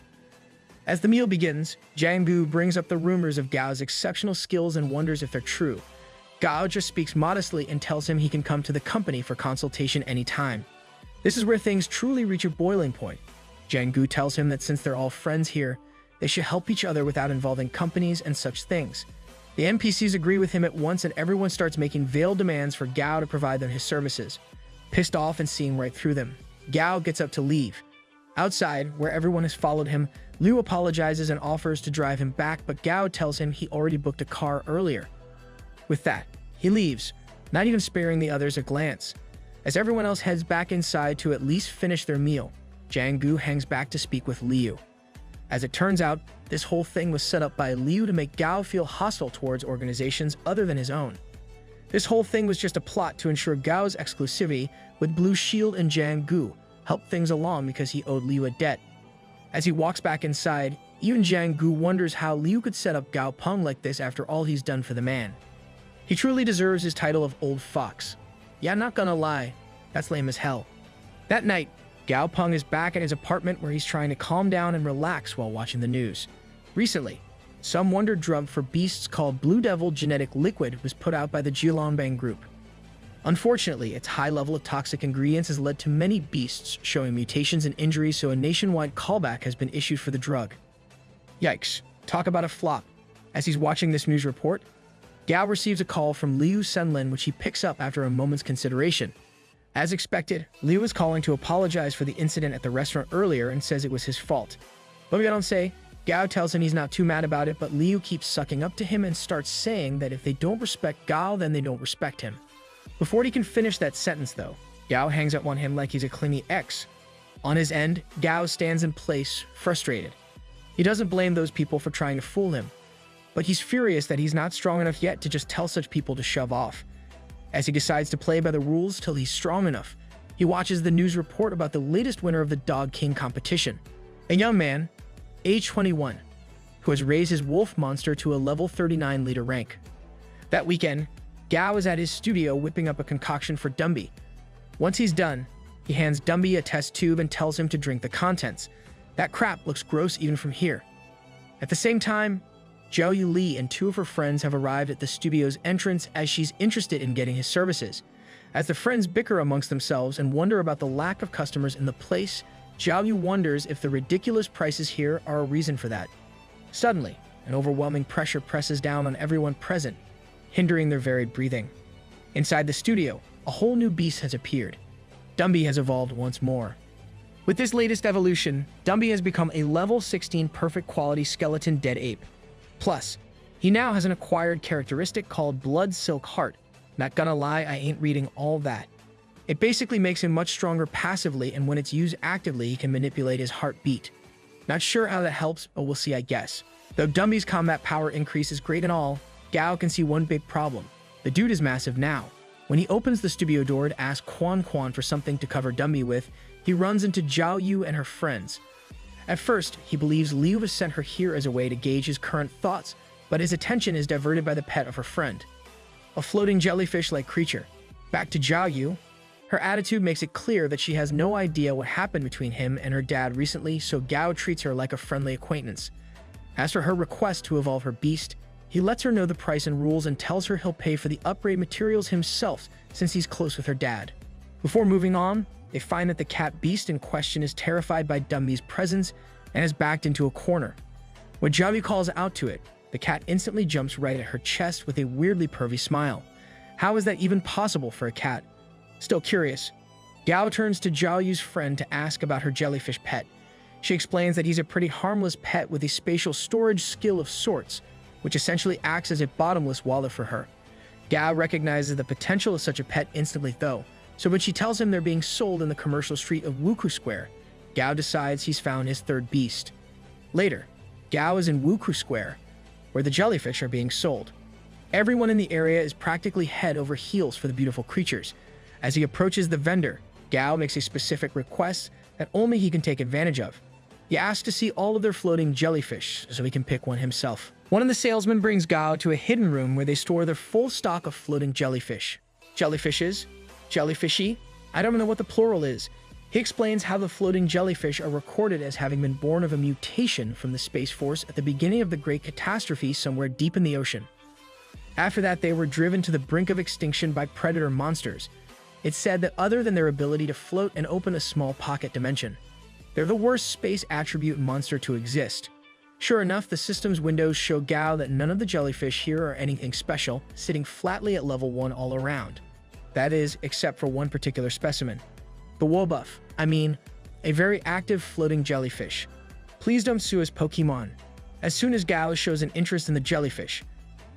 As the meal begins, Jiang Gu brings up the rumors of Gao's exceptional skills and wonders if they're true. Gao just speaks modestly and tells him he can come to the company for consultation anytime. This is where things truly reach a boiling point. Jiang Gu tells him that since they're all friends here, they should help each other without involving companies and such things. The NPCs agree with him at once, and everyone starts making veiled demands for Gao to provide them his services. Pissed off and seeing right through them, Gao gets up to leave. Outside, where everyone has followed him, Liu apologizes and offers to drive him back, but Gao tells him he already booked a car earlier. With that, he leaves, not even sparing the others a glance. As everyone else heads back inside to at least finish their meal, Jiang Gu hangs back to speak with Liu. As it turns out, this whole thing was set up by Liu to make Gao feel hostile towards organizations other than his own. This whole thing was just a plot to ensure Gao's exclusivity with Blue Shield and Jiang Gu helped things along because he owed Liu a debt. As he walks back inside, even Jiang Gu wonders how Liu could set up Gao Peng like this after all he's done for the man. He truly deserves his title of Old Fox. Yeah, not gonna lie, that's lame as hell. That night, Gao Peng is back at his apartment where he's trying to calm down and relax while watching the news. Recently, some wonder drug for beasts called Blue Devil Genetic Liquid was put out by the Jilanbang Group. Unfortunately, its high level of toxic ingredients has led to many beasts showing mutations and injuries, so a nationwide callback has been issued for the drug. Yikes, talk about a flop. As he's watching this news report, Gao receives a call from Liu Senlin, which he picks up after a moment's consideration. As expected, Liu is calling to apologize for the incident at the restaurant earlier and says it was his fault. But we don't say, Gao tells him he's not too mad about it, but Liu keeps sucking up to him and starts saying that if they don't respect Gao, then they don't respect him. Before he can finish that sentence though, Gao hangs up on him like he's a clingy ex. On his end, Gao stands in place, frustrated. He doesn't blame those people for trying to fool him, but he's furious that he's not strong enough yet to just tell such people to shove off. As he decides to play by the rules till he's strong enough, he watches the news report about the latest winner of the Dog King competition, a young man, age 21, who has raised his wolf monster to a level 39 leader rank. That weekend, Gao is at his studio whipping up a concoction for Dumby. Once he's done, he hands Dumby a test tube and tells him to drink the contents. That crap looks gross even from here. At the same time, Zhao Yu Li and two of her friends have arrived at the studio's entrance as she's interested in getting his services. As the friends bicker amongst themselves and wonder about the lack of customers in the place, Zhao Yu wonders if the ridiculous prices here are a reason for that. Suddenly, an overwhelming pressure presses down on everyone present, hindering their varied breathing. Inside the studio, a whole new beast has appeared. Dumby has evolved once more. With this latest evolution, Dumby has become a level 16 perfect quality skeleton dead ape. Plus, he now has an acquired characteristic called Blood Silk Heart. Not gonna lie, I ain't reading all that. It basically makes him much stronger passively, and when it's used actively, he can manipulate his heartbeat. Not sure how that helps, but we'll see, I guess. Though Dumby's combat power increase is great and all, Gao can see one big problem. The dude is massive now. When he opens the studio door to ask Quan Quan for something to cover Dumby with, he runs into Zhao Yu and her friends. At first, he believes Liu has sent her here as a way to gauge his current thoughts, but his attention is diverted by the pet of her friend, a floating jellyfish-like creature. Back to Zhao Yu, her attitude makes it clear that she has no idea what happened between him and her dad recently, so Gao treats her like a friendly acquaintance. As for her request to evolve her beast, he lets her know the price and rules and tells her he'll pay for the upgrade materials himself since he's close with her dad. Before moving on, they find that the cat beast in question is terrified by Dumby's presence and is backed into a corner. When Zhao Yu calls out to it, the cat instantly jumps right at her chest with a weirdly pervy smile. How is that even possible for a cat? Still curious, Gao turns to Zhao Yu's friend to ask about her jellyfish pet. She explains that he's a pretty harmless pet with a spatial storage skill of sorts, which essentially acts as a bottomless wallet for her. Gao recognizes the potential of such a pet instantly though, so when she tells him they're being sold in the commercial street of Wuku Square, Gao decides he's found his third beast. Later, Gao is in Wuku Square, where the jellyfish are being sold. Everyone in the area is practically head over heels for the beautiful creatures. As he approaches the vendor, Gao makes a specific request that only he can take advantage of. He asks to see all of their floating jellyfish so he can pick one himself. One of the salesmen brings Gao to a hidden room where they store their full stock of floating jellyfish. Jellyfishes? Jellyfishy? I don't know what the plural is. He explains how the floating jellyfish are recorded as having been born of a mutation from the Space Force at the beginning of the Great Catastrophe somewhere deep in the ocean. After that, they were driven to the brink of extinction by predator monsters. It's said that other than their ability to float and open a small pocket dimension, they're the worst space attribute monster to exist. Sure enough, the system's windows show Gao that none of the jellyfish here are anything special, sitting flatly at level 1 all around. That is, except for one particular specimen. The Wobuff, a very active floating jellyfish. Please don't sue us, Pokemon. As soon as Gao shows an interest in the jellyfish,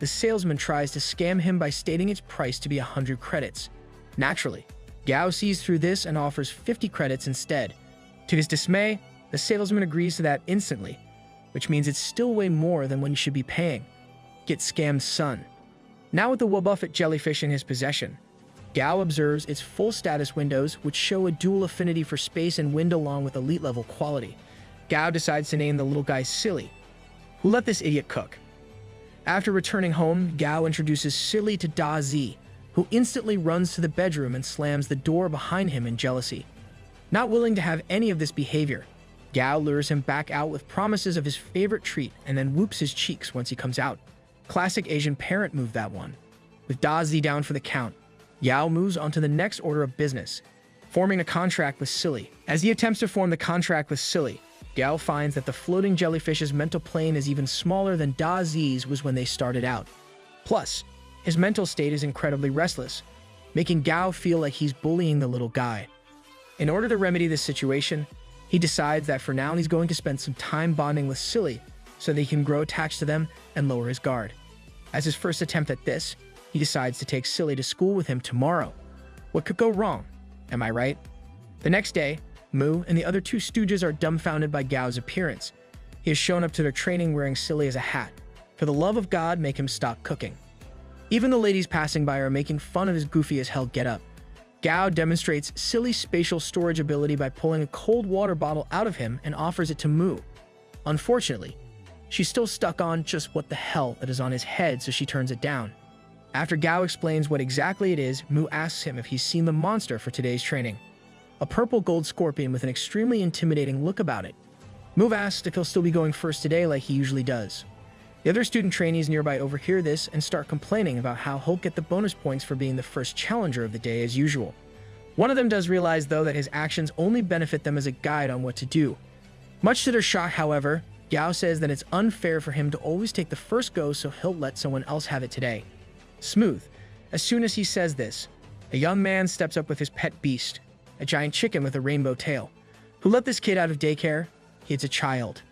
the salesman tries to scam him by stating its price to be 100 credits. Naturally, Gao sees through this and offers 50 credits instead. To his dismay, the salesman agrees to that instantly, which means it's still way more than what you should be paying. Get scammed, son. Now with the Wobuff jellyfish in his possession, Gao observes its full status windows, which show a dual affinity for space and wind along with elite level quality. Gao decides to name the little guy Silly. Who let this idiot cook? After returning home, Gao introduces Silly to Da Zi, who instantly runs to the bedroom and slams the door behind him in jealousy. Not willing to have any of this behavior, Gao lures him back out with promises of his favorite treat and then whoops his cheeks once he comes out. Classic Asian parent move, that one. With Da Zi down for the count, Yao moves on to the next order of business, forming a contract with Silly. As he attempts to form the contract with Silly, Gao finds that the floating jellyfish's mental plane is even smaller than Da Zi's was when they started out. Plus, his mental state is incredibly restless, making Gao feel like he's bullying the little guy. In order to remedy this situation, he decides that for now he's going to spend some time bonding with Silly so that he can grow attached to them and lower his guard. As his first attempt at this, he decides to take Silly to school with him tomorrow. What could go wrong? Am I right? The next day, Mu and the other two stooges are dumbfounded by Gao's appearance. He has shown up to their training wearing Silly as a hat. For the love of God, make him stop cooking. Even the ladies passing by are making fun of his goofy as hell getup. Gao demonstrates Silly's spatial storage ability by pulling a cold water bottle out of him and offers it to Mu. Unfortunately, she's still stuck on just what the hell that is on his head, so she turns it down. After Gao explains what exactly it is, Mu asks him if he's seen the monster for today's training. A purple gold scorpion with an extremely intimidating look about it. Mu asks if he'll still be going first today like he usually does. The other student trainees nearby overhear this and start complaining about how he'll get the bonus points for being the first challenger of the day as usual. One of them does realize, though, that his actions only benefit them as a guide on what to do. Much to their shock, however, Gao says that it's unfair for him to always take the first go, so he'll let someone else have it today. Smooth. As soon as he says this, a young man steps up with his pet beast, a giant chicken with a rainbow tail. Who let this kid out of daycare? He's a child.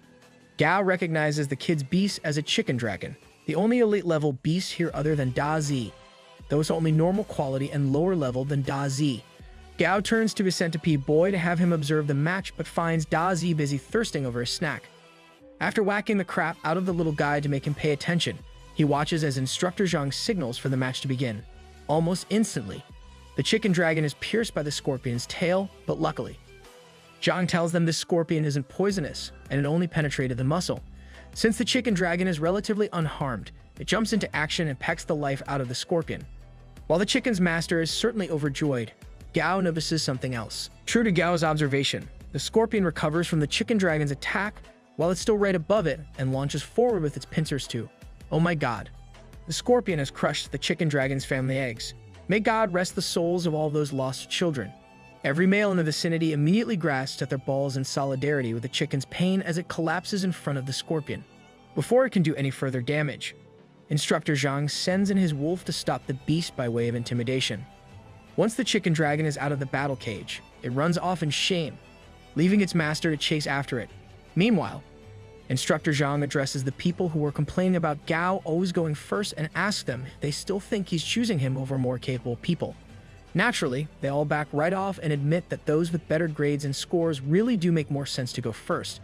Gao recognizes the kid's beast as a chicken dragon, the only elite level beast here other than Da Zi, though it's only normal quality and lower level than Da Zi. Gao turns to his centipede boy to have him observe the match, but finds Da Zi busy thirsting over a snack. After whacking the crap out of the little guy to make him pay attention, he watches as Instructor Zhang signals for the match to begin. Almost instantly, the chicken dragon is pierced by the scorpion's tail, but luckily, Zhang tells them this scorpion isn't poisonous, and it only penetrated the muscle. Since the chicken dragon is relatively unharmed, it jumps into action and pecks the life out of the scorpion. While the chicken's master is certainly overjoyed, Gao notices something else. True to Gao's observation, the scorpion recovers from the chicken dragon's attack while it's still right above it and launches forward with its pincers too. Oh my god. The scorpion has crushed the chicken dragon's family eggs. May God rest the souls of all those lost children. Every male in the vicinity immediately grasps at their balls in solidarity with the chicken's pain as it collapses in front of the scorpion. Before it can do any further damage, Instructor Zhang sends in his wolf to stop the beast by way of intimidation. Once the chicken dragon is out of the battle cage, it runs off in shame, leaving its master to chase after it. Meanwhile, Instructor Zhang addresses the people who were complaining about Gao always going first and asks them if they still think he's choosing him over more capable people. Naturally, they all back right off and admit that those with better grades and scores really do make more sense to go first.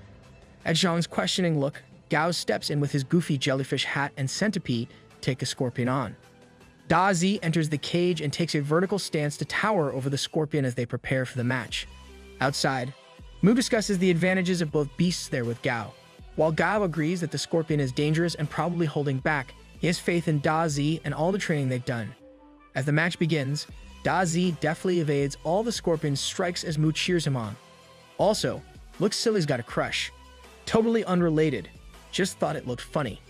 At Zhang's questioning look, Gao steps in with his goofy jellyfish hat and centipede to take the scorpion on. Da Zi enters the cage and takes a vertical stance to tower over the scorpion as they prepare for the match. Outside, Mu discusses the advantages of both beasts there with Gao. While Gao agrees that the scorpion is dangerous and probably holding back, he has faith in Da Zi and all the training they've done. As the match begins, Da Zi deftly evades all the scorpion's strikes as Mu cheers him on. Also, looks silly's got a crush. Totally unrelated, just thought it looked funny.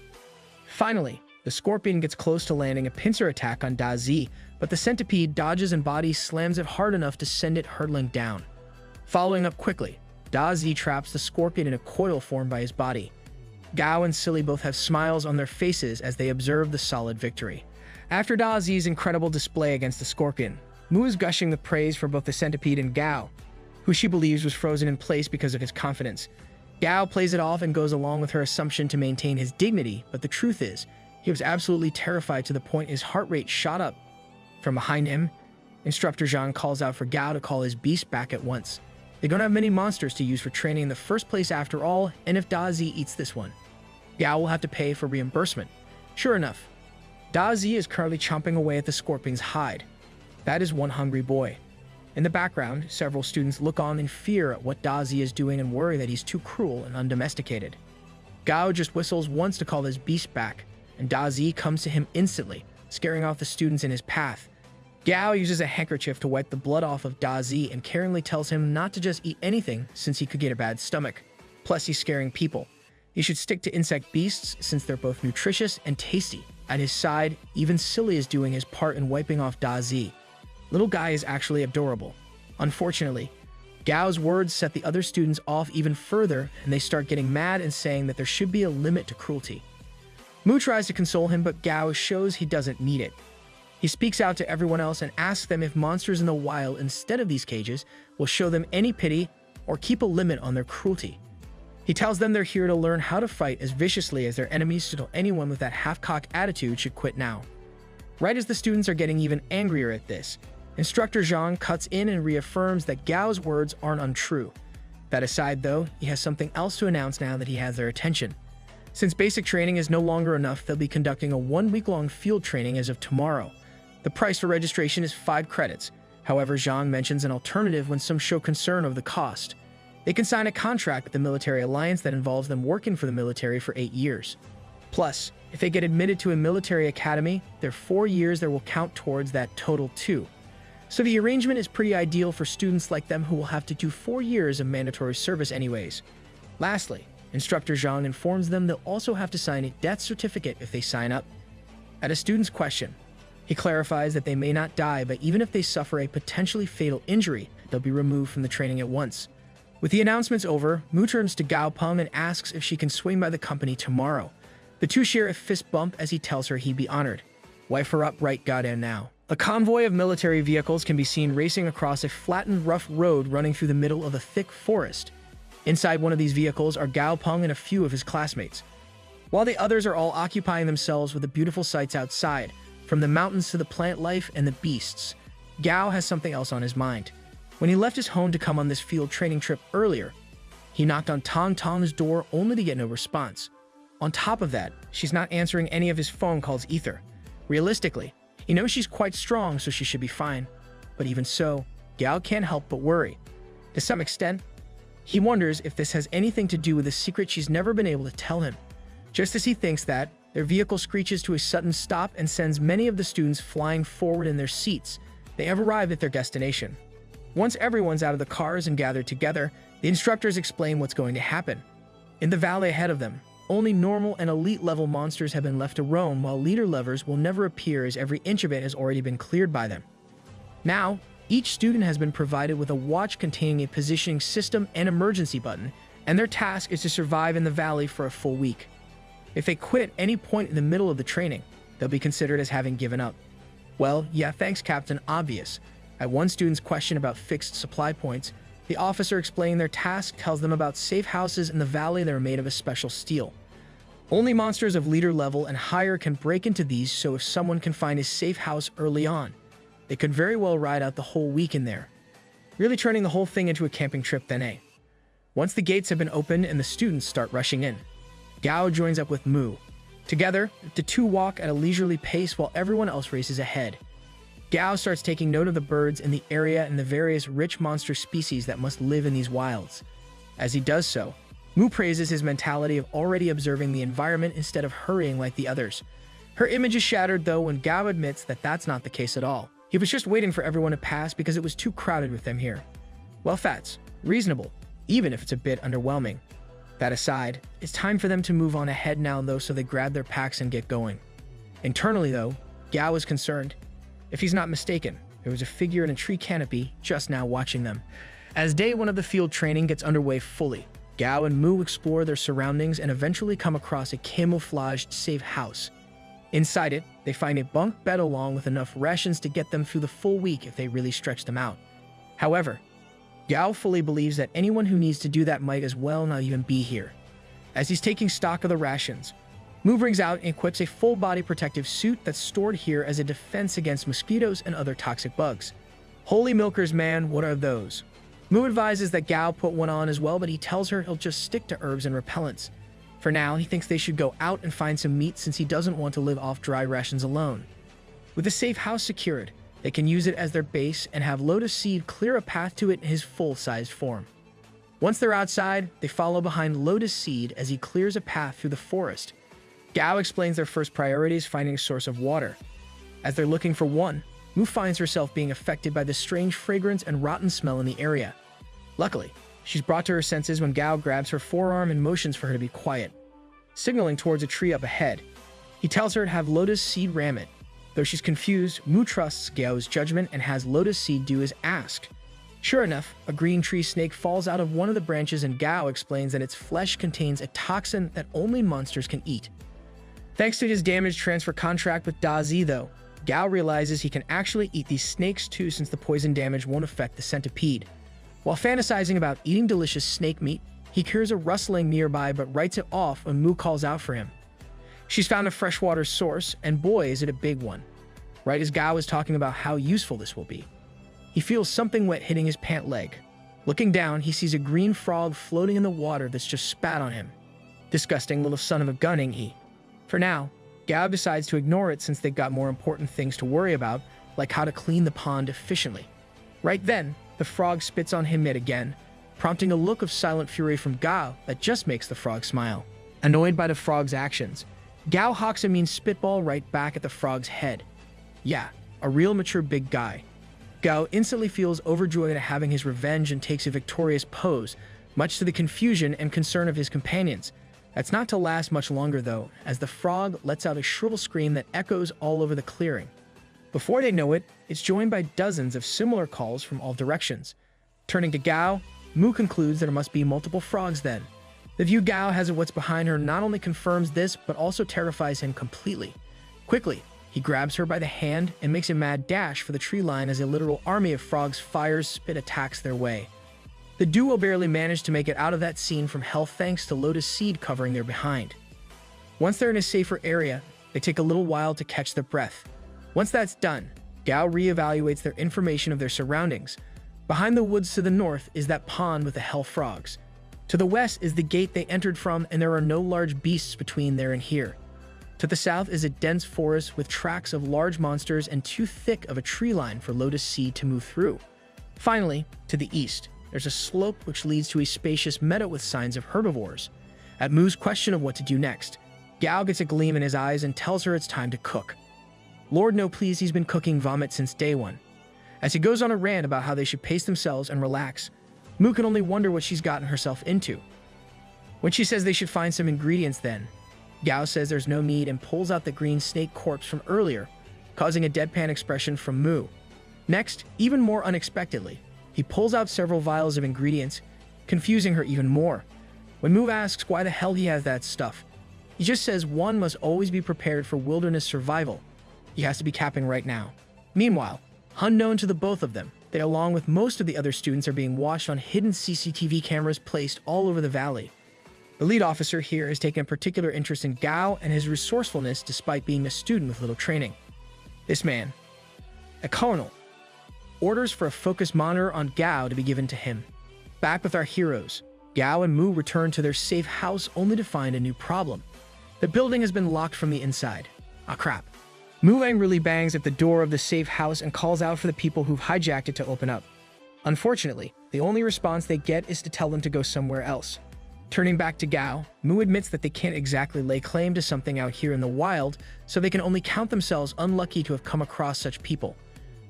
Finally, the scorpion gets close to landing a pincer attack on Da Zi, but the centipede dodges and body slams it hard enough to send it hurtling down. Following up quickly, Da Zi traps the scorpion in a coil formed by his body. Gao and Silly both have smiles on their faces as they observe the solid victory. After Da Zi's incredible display against the scorpion, Mu is gushing the praise for both the centipede and Gao, who she believes was frozen in place because of his confidence. Gao plays it off and goes along with her assumption to maintain his dignity, but the truth is, he was absolutely terrified to the point his heart rate shot up. From behind him, Instructor Zhang calls out for Gao to call his beast back at once. They don't have many monsters to use for training in the first place after all, and if Da Zi eats this one, Gao will have to pay for reimbursement. Sure enough, Da Zi is currently chomping away at the scorpion's hide. That is one hungry boy. In the background, several students look on in fear at what Da Zi is doing and worry that he's too cruel and undomesticated. Gao just whistles once to call his beast back, and Da Zi comes to him instantly, scaring off the students in his path. Gao uses a handkerchief to wipe the blood off of Da Zi and caringly tells him not to just eat anything since he could get a bad stomach. Plus, he's scaring people. He should stick to insect beasts since they're both nutritious and tasty. At his side, even Silly is doing his part in wiping off Da Zi. Little guy is actually adorable. Unfortunately, Gao's words set the other students off even further, and they start getting mad and saying that there should be a limit to cruelty. Mu tries to console him, but Gao shows he doesn't need it. He speaks out to everyone else and asks them if monsters in the wild instead of these cages will show them any pity or keep a limit on their cruelty. He tells them they're here to learn how to fight as viciously as their enemies, so anyone with that half-cocked attitude should quit now. Right as the students are getting even angrier at this, Instructor Zhang cuts in and reaffirms that Gao's words aren't untrue. That aside though, he has something else to announce now that he has their attention. Since basic training is no longer enough, they'll be conducting a 1-week-long field training as of tomorrow. The price for registration is 5 credits. However, Zhang mentions an alternative when some show concern of the cost. They can sign a contract with the military alliance that involves them working for the military for 8 years. Plus, if they get admitted to a military academy, their 4 years there will count towards that total too. So the arrangement is pretty ideal for students like them who will have to do 4 years of mandatory service anyways. Lastly, Instructor Zhang informs them they'll also have to sign a death certificate if they sign up. At a student's question, he clarifies that they may not die, but even if they suffer a potentially fatal injury, they'll be removed from the training at once. With the announcements over, Mu turns to Gao Peng and asks if she can swing by the company tomorrow. The two share a fist bump as he tells her he'd be honored. Wife her up right goddamn now. A convoy of military vehicles can be seen racing across a flattened, rough road running through the middle of a thick forest. Inside one of these vehicles are Gao Peng and a few of his classmates, while the others are all occupying themselves with the beautiful sights outside, from the mountains to the plant life and the beasts. Gao has something else on his mind. When he left his home to come on this field training trip earlier, he knocked on Tong Tong's door only to get no response. On top of that, she's not answering any of his phone calls either. Realistically, he knows she's quite strong, so she should be fine. But even so, Gao can't help but worry. To some extent, he wonders if this has anything to do with a secret she's never been able to tell him. Just as he thinks that, their vehicle screeches to a sudden stop and sends many of the students flying forward in their seats. They have arrived at their destination. Once everyone's out of the cars and gathered together, the instructors explain what's going to happen. In the valley ahead of them, only normal and elite level monsters have been left to roam, while leader levels will never appear as every inch of it has already been cleared by them. Now, each student has been provided with a watch containing a positioning system and emergency button, and their task is to survive in the valley for a full week. If they quit at any point in the middle of the training, they'll be considered as having given up. Well, yeah, thanks, Captain Obvious. At one student's question about fixed supply points, the officer explaining their task tells them about safe houses in the valley that are made of a special steel. Only monsters of leader level and higher can break into these, so if someone can find a safe house early on, they could very well ride out the whole week in there. Really turning the whole thing into a camping trip then, eh? Once the gates have been opened and the students start rushing in, Gao joins up with Mu. Together, the two walk at a leisurely pace while everyone else races ahead. Gao starts taking note of the birds in the area and the various rich monster species that must live in these wilds. As he does so, Mu praises his mentality of already observing the environment instead of hurrying like the others. Her image is shattered though when Gao admits that that's not the case at all. He was just waiting for everyone to pass because it was too crowded with them here. Well, that's reasonable, even if it's a bit underwhelming. That aside, it's time for them to move on ahead now though, so they grab their packs and get going. Internally though, Gao is concerned. If he's not mistaken, there was a figure in a tree canopy just now watching them. As day one of the field training gets underway fully, Gao and Mu explore their surroundings and eventually come across a camouflaged safe house. Inside it, they find a bunk bed along with enough rations to get them through the full week if they really stretch them out. However, Gao fully believes that anyone who needs to do that might as well not even be here. As he's taking stock of the rations, Mu brings out and equips a full-body protective suit that's stored here as a defense against mosquitoes and other toxic bugs. Holy milkers, man, what are those? Mu advises that Gao put one on as well, but he tells her he'll just stick to herbs and repellents. For now, he thinks they should go out and find some meat since he doesn't want to live off dry rations alone. With a safe house secured, they can use it as their base and have Lotus Seed clear a path to it in his full-sized form. Once they're outside, they follow behind Lotus Seed as he clears a path through the forest. Gao explains their first priority is finding a source of water. As they're looking for one, Mu finds herself being affected by the strange fragrance and rotten smell in the area. Luckily, she's brought to her senses when Gao grabs her forearm and motions for her to be quiet, signaling towards a tree up ahead. He tells her to have Lotus Seed ram it. Though she's confused, Mu trusts Gao's judgment and has Lotus Seed do as asked. Sure enough, a green tree snake falls out of one of the branches and Gao explains that its flesh contains a toxin that only monsters can eat. Thanks to his damage transfer contract with Dazi though, Gao realizes he can actually eat these snakes too since the poison damage won't affect the centipede. While fantasizing about eating delicious snake meat, he hears a rustling nearby but writes it off when Mu calls out for him. She's found a freshwater source, and boy is it a big one. Right as Gao is talking about how useful this will be, he feels something wet hitting his pant leg. Looking down, he sees a green frog floating in the water that's just spat on him. Disgusting little son of a gun, ain't he? For now, Gao decides to ignore it since they've got more important things to worry about, like how to clean the pond efficiently. Right then, the frog spits on him yet again, prompting a look of silent fury from Gao that just makes the frog smile. Annoyed by the frog's actions, Gao hawks a mean spitball right back at the frog's head. Yeah, a real mature big guy. Gao instantly feels overjoyed at having his revenge and takes a victorious pose, much to the confusion and concern of his companions. That's not to last much longer though, as the frog lets out a shrill scream that echoes all over the clearing. Before they know it, it's joined by dozens of similar calls from all directions. Turning to Gao, Mu concludes there must be multiple frogs then. The view Gao has of what's behind her not only confirms this, but also terrifies him completely. Quickly, he grabs her by the hand and makes a mad dash for the tree line as a literal army of frogs fires spit attacks their way. The duo barely manage to make it out of that scene from hell thanks to Lotus Seed covering their behind. Once they're in a safer area, they take a little while to catch their breath. Once that's done, Gao reevaluates their information of their surroundings. Behind the woods to the north is that pond with the hell frogs. To the west is the gate they entered from, and there are no large beasts between there and here. To the south is a dense forest with tracks of large monsters and too thick of a tree line for Lotus Seed to move through. Finally, to the east, there's a slope which leads to a spacious meadow with signs of herbivores. At Mu's question of what to do next, Gao gets a gleam in his eyes and tells her it's time to cook. Lord no please, he's been cooking vomit since day one. As he goes on a rant about how they should pace themselves and relax, Mu can only wonder what she's gotten herself into. When she says they should find some ingredients then, Gao says there's no need and pulls out the green snake corpse from earlier, causing a deadpan expression from Mu. Next, even more unexpectedly, he pulls out several vials of ingredients, confusing her even more. When Mu asks why the hell he has that stuff, He just says one must always be prepared for wilderness survival. He has to be capping right now. Meanwhile, unknown to the both of them, they along with most of the other students are being watched on hidden CCTV cameras placed all over the valley. The lead officer here has taken a particular interest in Gao and his resourcefulness despite being a student with little training. This man, a colonel, orders for a focus monitor on Gao to be given to him. Back with our heroes, Gao and Mu return to their safe house only to find a new problem. The building has been locked from the inside. Ah crap. Mu angrily bangs at the door of the safe house and calls out for the people who've hijacked it to open up. Unfortunately, the only response they get is to tell them to go somewhere else. Turning back to Gao, Mu admits that they can't exactly lay claim to something out here in the wild, so they can only count themselves unlucky to have come across such people.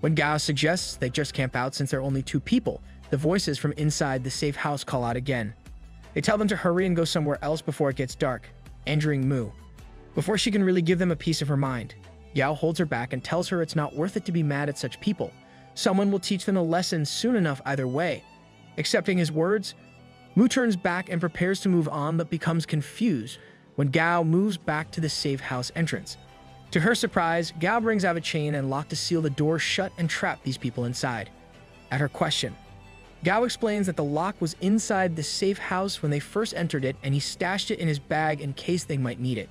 When Gao suggests they just camp out since there are only 2 people, the voices from inside the safe house call out again. They tell them to hurry and go somewhere else before it gets dark, injuring Mu. Before she can really give them a piece of her mind, Yao holds her back and tells her it's not worth it to be mad at such people. Someone will teach them a lesson soon enough either way. Accepting his words, Mu turns back and prepares to move on but becomes confused when Gao moves back to the safe house entrance. To her surprise, Gao brings out a chain and lock to seal the door shut and trap these people inside. At her question, Gao explains that the lock was inside the safe house when they first entered it and he stashed it in his bag in case they might need it.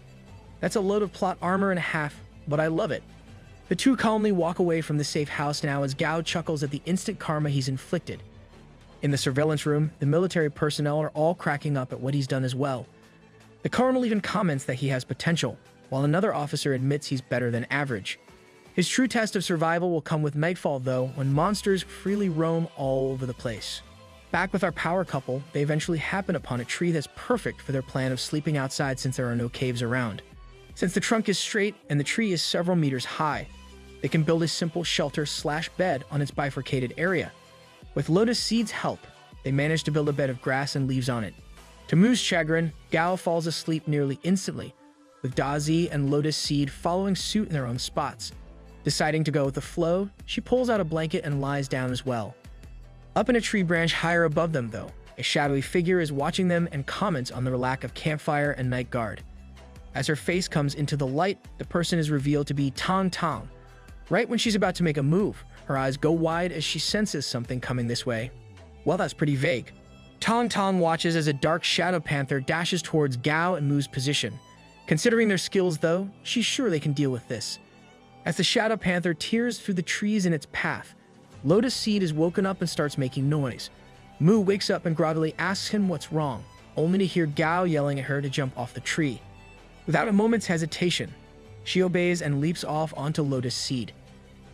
That's a load of plot armor and a half, but I love it. The two calmly walk away from the safe house now as Gao chuckles at the instant karma he's inflicted. In the surveillance room, the military personnel are all cracking up at what he's done as well. The colonel even comments that he has potential, while another officer admits he's better than average. His true test of survival will come with nightfall though, when monsters freely roam all over the place. Back with our power couple, they eventually happen upon a tree that's perfect for their plan of sleeping outside since there are no caves around. Since the trunk is straight and the tree is several meters high, they can build a simple shelter/bed on its bifurcated area. With Lotus Seed's help, they manage to build a bed of grass and leaves on it. To Mu's chagrin, Gao falls asleep nearly instantly, with Dazi and Lotus Seed following suit in their own spots. Deciding to go with the flow, she pulls out a blanket and lies down as well. Up in a tree branch higher above them, though, a shadowy figure is watching them and comments on their lack of campfire and night guard. As her face comes into the light, the person is revealed to be Tang Tang. Right when she's about to make a move, her eyes go wide as she senses something coming this way. Well, that's pretty vague. Tang Tang watches as a dark shadow panther dashes towards Gao and Mu's position. Considering their skills, though, she's sure they can deal with this. As the shadow panther tears through the trees in its path, Lotus Seed is woken up and starts making noise. Mu wakes up and groggily asks him what's wrong, only to hear Gao yelling at her to jump off the tree. Without a moment's hesitation, she obeys and leaps off onto Lotus Seed.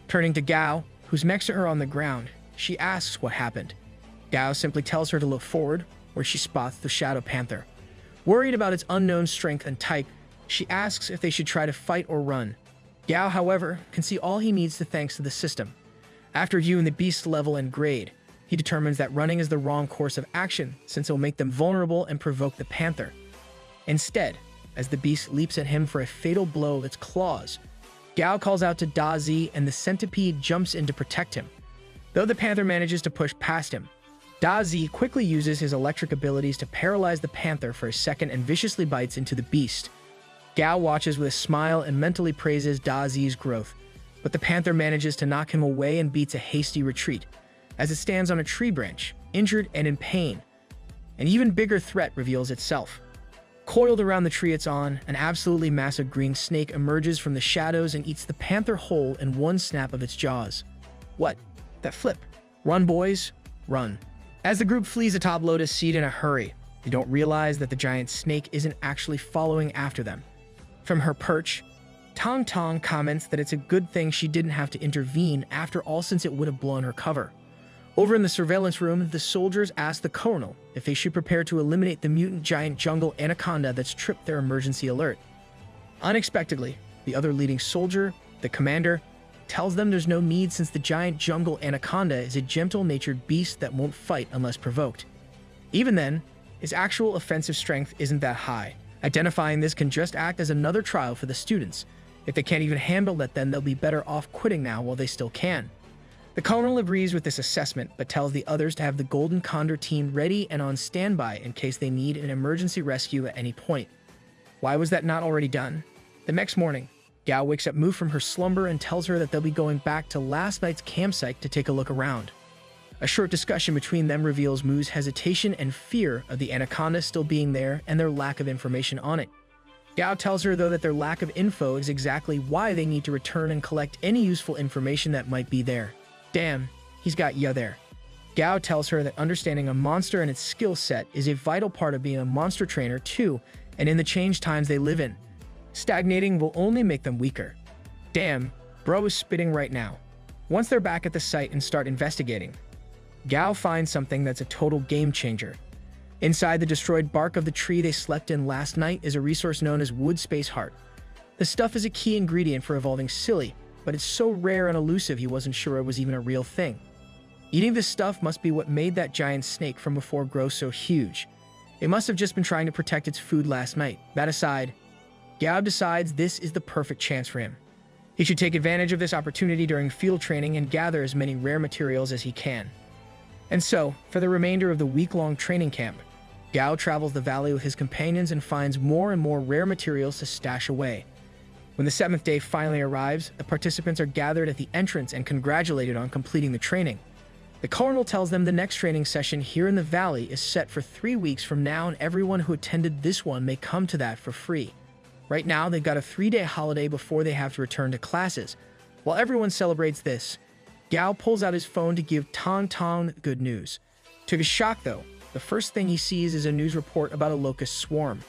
Turning to Gao, who's next to her on the ground, she asks what happened. Gao simply tells her to look forward, where she spots the shadow panther. Worried about its unknown strength and type, she asks if they should try to fight or run. Gao, however, can see all he needs thanks to the system. After viewing the beast's level and grade, he determines that running is the wrong course of action since it will make them vulnerable and provoke the panther. Instead, as the beast leaps at him for a fatal blow of its claws, Gao calls out to Dazi and the centipede jumps in to protect him. Though the panther manages to push past him, Dazi quickly uses his electric abilities to paralyze the panther for a second and viciously bites into the beast. Gao watches with a smile and mentally praises Dazi's growth, but the panther manages to knock him away and beats a hasty retreat, as it stands on a tree branch, injured and in pain. An even bigger threat reveals itself. Coiled around the tree it's on, an absolutely massive green snake emerges from the shadows and eats the panther whole in one snap of its jaws. What? That flip. Run, boys, run. As the group flees atop Lotus Seed in a hurry, they don't realize that the giant snake isn't actually following after them. From her perch, Tang Tang comments that it's a good thing she didn't have to intervene after all since it would have blown her cover. Over in the surveillance room, the soldiers ask the colonel if they should prepare to eliminate the mutant giant jungle anaconda that's tripped their emergency alert. Unexpectedly, the other leading soldier, the commander, tells them there's no need since the giant jungle anaconda is a gentle-natured beast that won't fight unless provoked. Even then, his actual offensive strength isn't that high. Identifying this can just act as another trial for the students. If they can't even handle it, then they'll be better off quitting now while they still can. The colonel agrees with this assessment, but tells the others to have the Golden Condor team ready and on standby in case they need an emergency rescue at any point. Why was that not already done? The next morning, Gao wakes up Mu from her slumber and tells her that they'll be going back to last night's campsite to take a look around. A short discussion between them reveals Mu's hesitation and fear of the anaconda still being there and their lack of information on it. Gao tells her, though, that their lack of info is exactly why they need to return and collect any useful information that might be there. Damn, he's got ya there. Gao tells her that understanding a monster and its skill set is a vital part of being a monster trainer too, and in the changed times they live in, stagnating will only make them weaker. Damn, bro is spitting right now. Once they're back at the site and start investigating, Gao finds something that's a total game changer. Inside the destroyed bark of the tree they slept in last night is a resource known as wood space heart. The stuff is a key ingredient for evolving Silly, but it's so rare and elusive he wasn't sure it was even a real thing. Eating this stuff must be what made that giant snake from before grow so huge. It must have just been trying to protect its food last night. That aside, Gao decides this is the perfect chance for him. He should take advantage of this opportunity during field training and gather as many rare materials as he can. And so, for the remainder of the week-long training camp, Gao travels the valley with his companions and finds more and more rare materials to stash away. When the 7th day finally arrives, the participants are gathered at the entrance and congratulated on completing the training. The colonel tells them the next training session here in the valley is set for 3 weeks from now, and everyone who attended this one may come to that for free. Right now, they've got a 3-day holiday before they have to return to classes. While everyone celebrates this, Gao pulls out his phone to give Tong good news. To his shock, though, the first thing he sees is a news report about a locust swarm.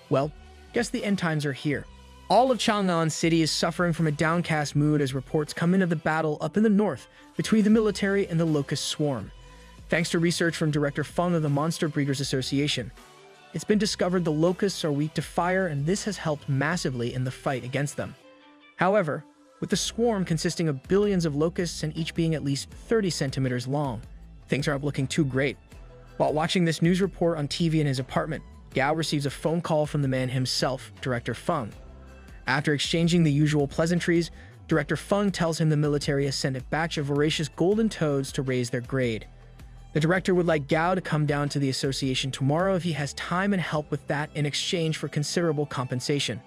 Well, guess the end times are here. All of Chang'an City is suffering from a downcast mood as reports come in of the battle up in the north between the military and the locust swarm. Thanks to research from Director Feng of the Monster Breeders Association, it's been discovered the locusts are weak to fire, and this has helped massively in the fight against them. However, with the swarm consisting of billions of locusts and each being at least 30 centimeters long, things aren't looking too great. While watching this news report on TV in his apartment, Gao receives a phone call from the man himself, Director Feng. After exchanging the usual pleasantries, Director Feng tells him the military has sent a batch of voracious golden toads to raise their grade. The director would like Gao to come down to the association tomorrow if he has time and help with that in exchange for considerable compensation.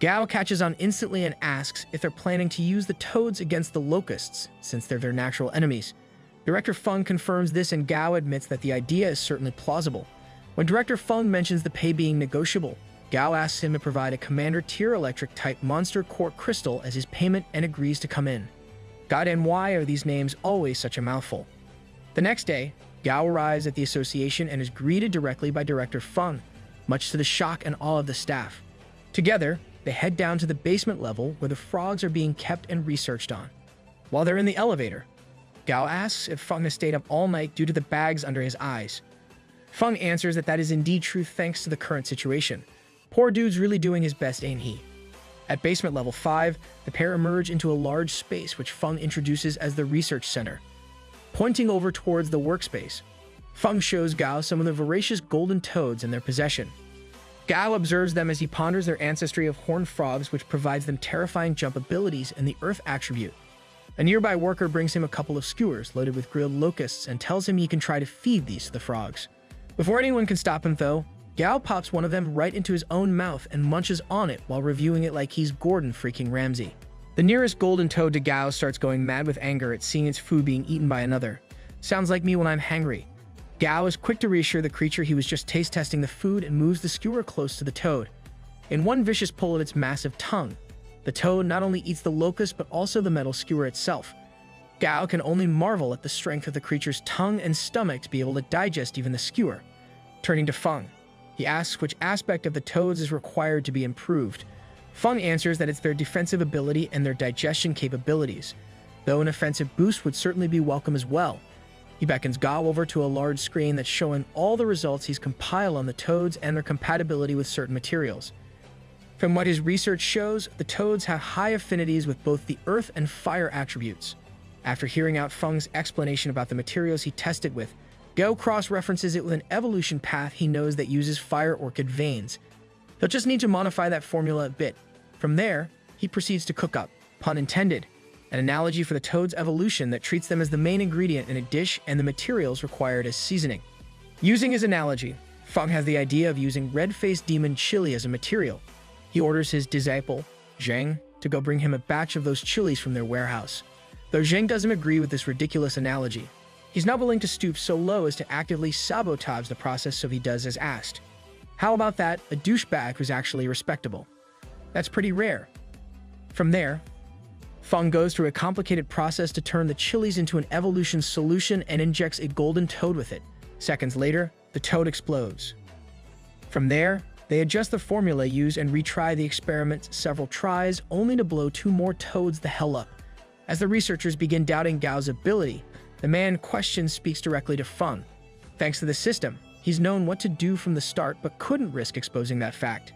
Gao catches on instantly and asks if they're planning to use the toads against the locusts, since they're their natural enemies. Director Feng confirms this, and Gao admits that the idea is certainly plausible. When Director Feng mentions the pay being negotiable, Gao asks him to provide a Commander-tier electric-type monster core crystal as his payment and agrees to come in. God, and why are these names always such a mouthful? The next day, Gao arrives at the association and is greeted directly by Director Feng, much to the shock and awe of the staff. Together, they head down to the basement level where the frogs are being kept and researched on. While they're in the elevator, Gao asks if Feng has stayed up all night due to the bags under his eyes. Feng answers that is indeed true thanks to the current situation. Poor dude's really doing his best, ain't he? At basement level 5, the pair emerge into a large space which Feng introduces as the research center. Pointing over towards the workspace, Feng shows Gao some of the voracious golden toads in their possession. Gao observes them as he ponders their ancestry of horned frogs, which provides them terrifying jump abilities and the earth attribute. A nearby worker brings him a couple of skewers loaded with grilled locusts and tells him he can try to feed these to the frogs. Before anyone can stop him, though, Gao pops one of them right into his own mouth and munches on it while reviewing it like he's Gordon freaking Ramsay. The nearest golden toad to Gao starts going mad with anger at seeing its food being eaten by another. Sounds like me when I'm hangry. Gao is quick to reassure the creature he was just taste testing the food and moves the skewer close to the toad. In one vicious pull of its massive tongue, the toad not only eats the locust but also the metal skewer itself. Gao can only marvel at the strength of the creature's tongue and stomach to be able to digest even the skewer. Turning to Feng, he asks which aspect of the toads is required to be improved. Feng answers that it's their defensive ability and their digestion capabilities, though an offensive boost would certainly be welcome as well. He beckons Gao over to a large screen that's showing all the results he's compiled on the toads and their compatibility with certain materials. From what his research shows, the toads have high affinities with both the earth and fire attributes. After hearing out Feng's explanation about the materials he tested with, Gao cross-references it with an evolution path he knows that uses fire orchid veins. He'll just need to modify that formula a bit. From there, he proceeds to cook up, pun intended, an analogy for the toad's evolution that treats them as the main ingredient in a dish and the materials required as seasoning. Using his analogy, Feng has the idea of using red-faced demon chili as a material. He orders his disciple, Zheng, to go bring him a batch of those chilies from their warehouse. Though Zheng doesn't agree with this ridiculous analogy, he's not willing to stoop so low as to actively sabotage the process, so he does as asked. How about that, a douchebag who's actually respectable? That's pretty rare. From there, Feng goes through a complicated process to turn the chilies into an evolution solution and injects a golden toad with it. Seconds later, the toad explodes. From there, they adjust the formula used and retry the experiment several tries, only to blow 2 more toads the hell up. As the researchers begin doubting Gao's ability, the man questioned speaks directly to Feng. Thanks to the system, he's known what to do from the start but couldn't risk exposing that fact.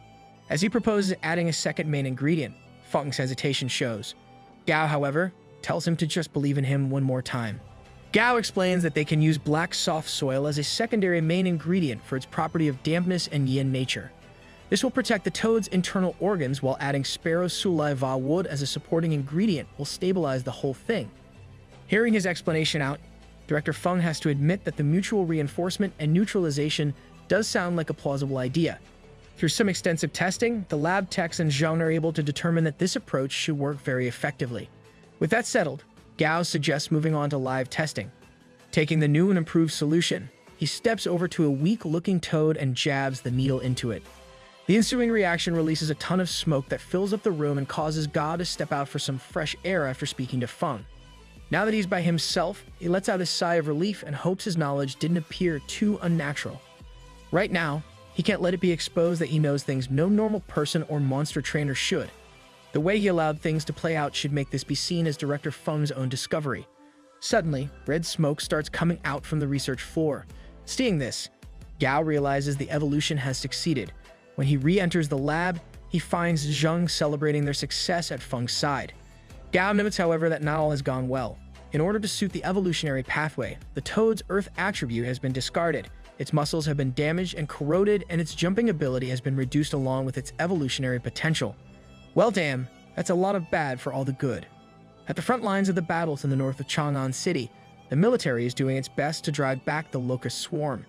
As he proposes adding a second main ingredient, Feng's hesitation shows. Gao, however, tells him to just believe in him one more time. Gao explains that they can use black soft soil as a secondary main ingredient for its property of dampness and yin nature. This will protect the toad's internal organs, while adding sparrow sulai va wood as a supporting ingredient will stabilize the whole thing. Hearing his explanation out, Director Feng has to admit that the mutual reinforcement and neutralization does sound like a plausible idea. Through some extensive testing, the lab techs and Zhang are able to determine that this approach should work very effectively. With that settled, Gao suggests moving on to live testing. Taking the new and improved solution, he steps over to a weak-looking toad and jabs the needle into it. The ensuing reaction releases a ton of smoke that fills up the room and causes Gao to step out for some fresh air after speaking to Feng. Now that he's by himself, he lets out a sigh of relief and hopes his knowledge didn't appear too unnatural. Right now, he can't let it be exposed that he knows things no normal person or monster trainer should. The way he allowed things to play out should make this be seen as Director Feng's own discovery. Suddenly, red smoke starts coming out from the research floor. Seeing this, Gao realizes the evolution has succeeded. When he re-enters the lab, he finds Zheng celebrating their success at Feng's side. Gao notes, however, that not all has gone well. In order to suit the evolutionary pathway, the toad's earth attribute has been discarded. Its muscles have been damaged and corroded, and its jumping ability has been reduced along with its evolutionary potential. Well damn, that's a lot of bad for all the good. At the front lines of the battles in the north of Chang'an City, the military is doing its best to drive back the locust swarm.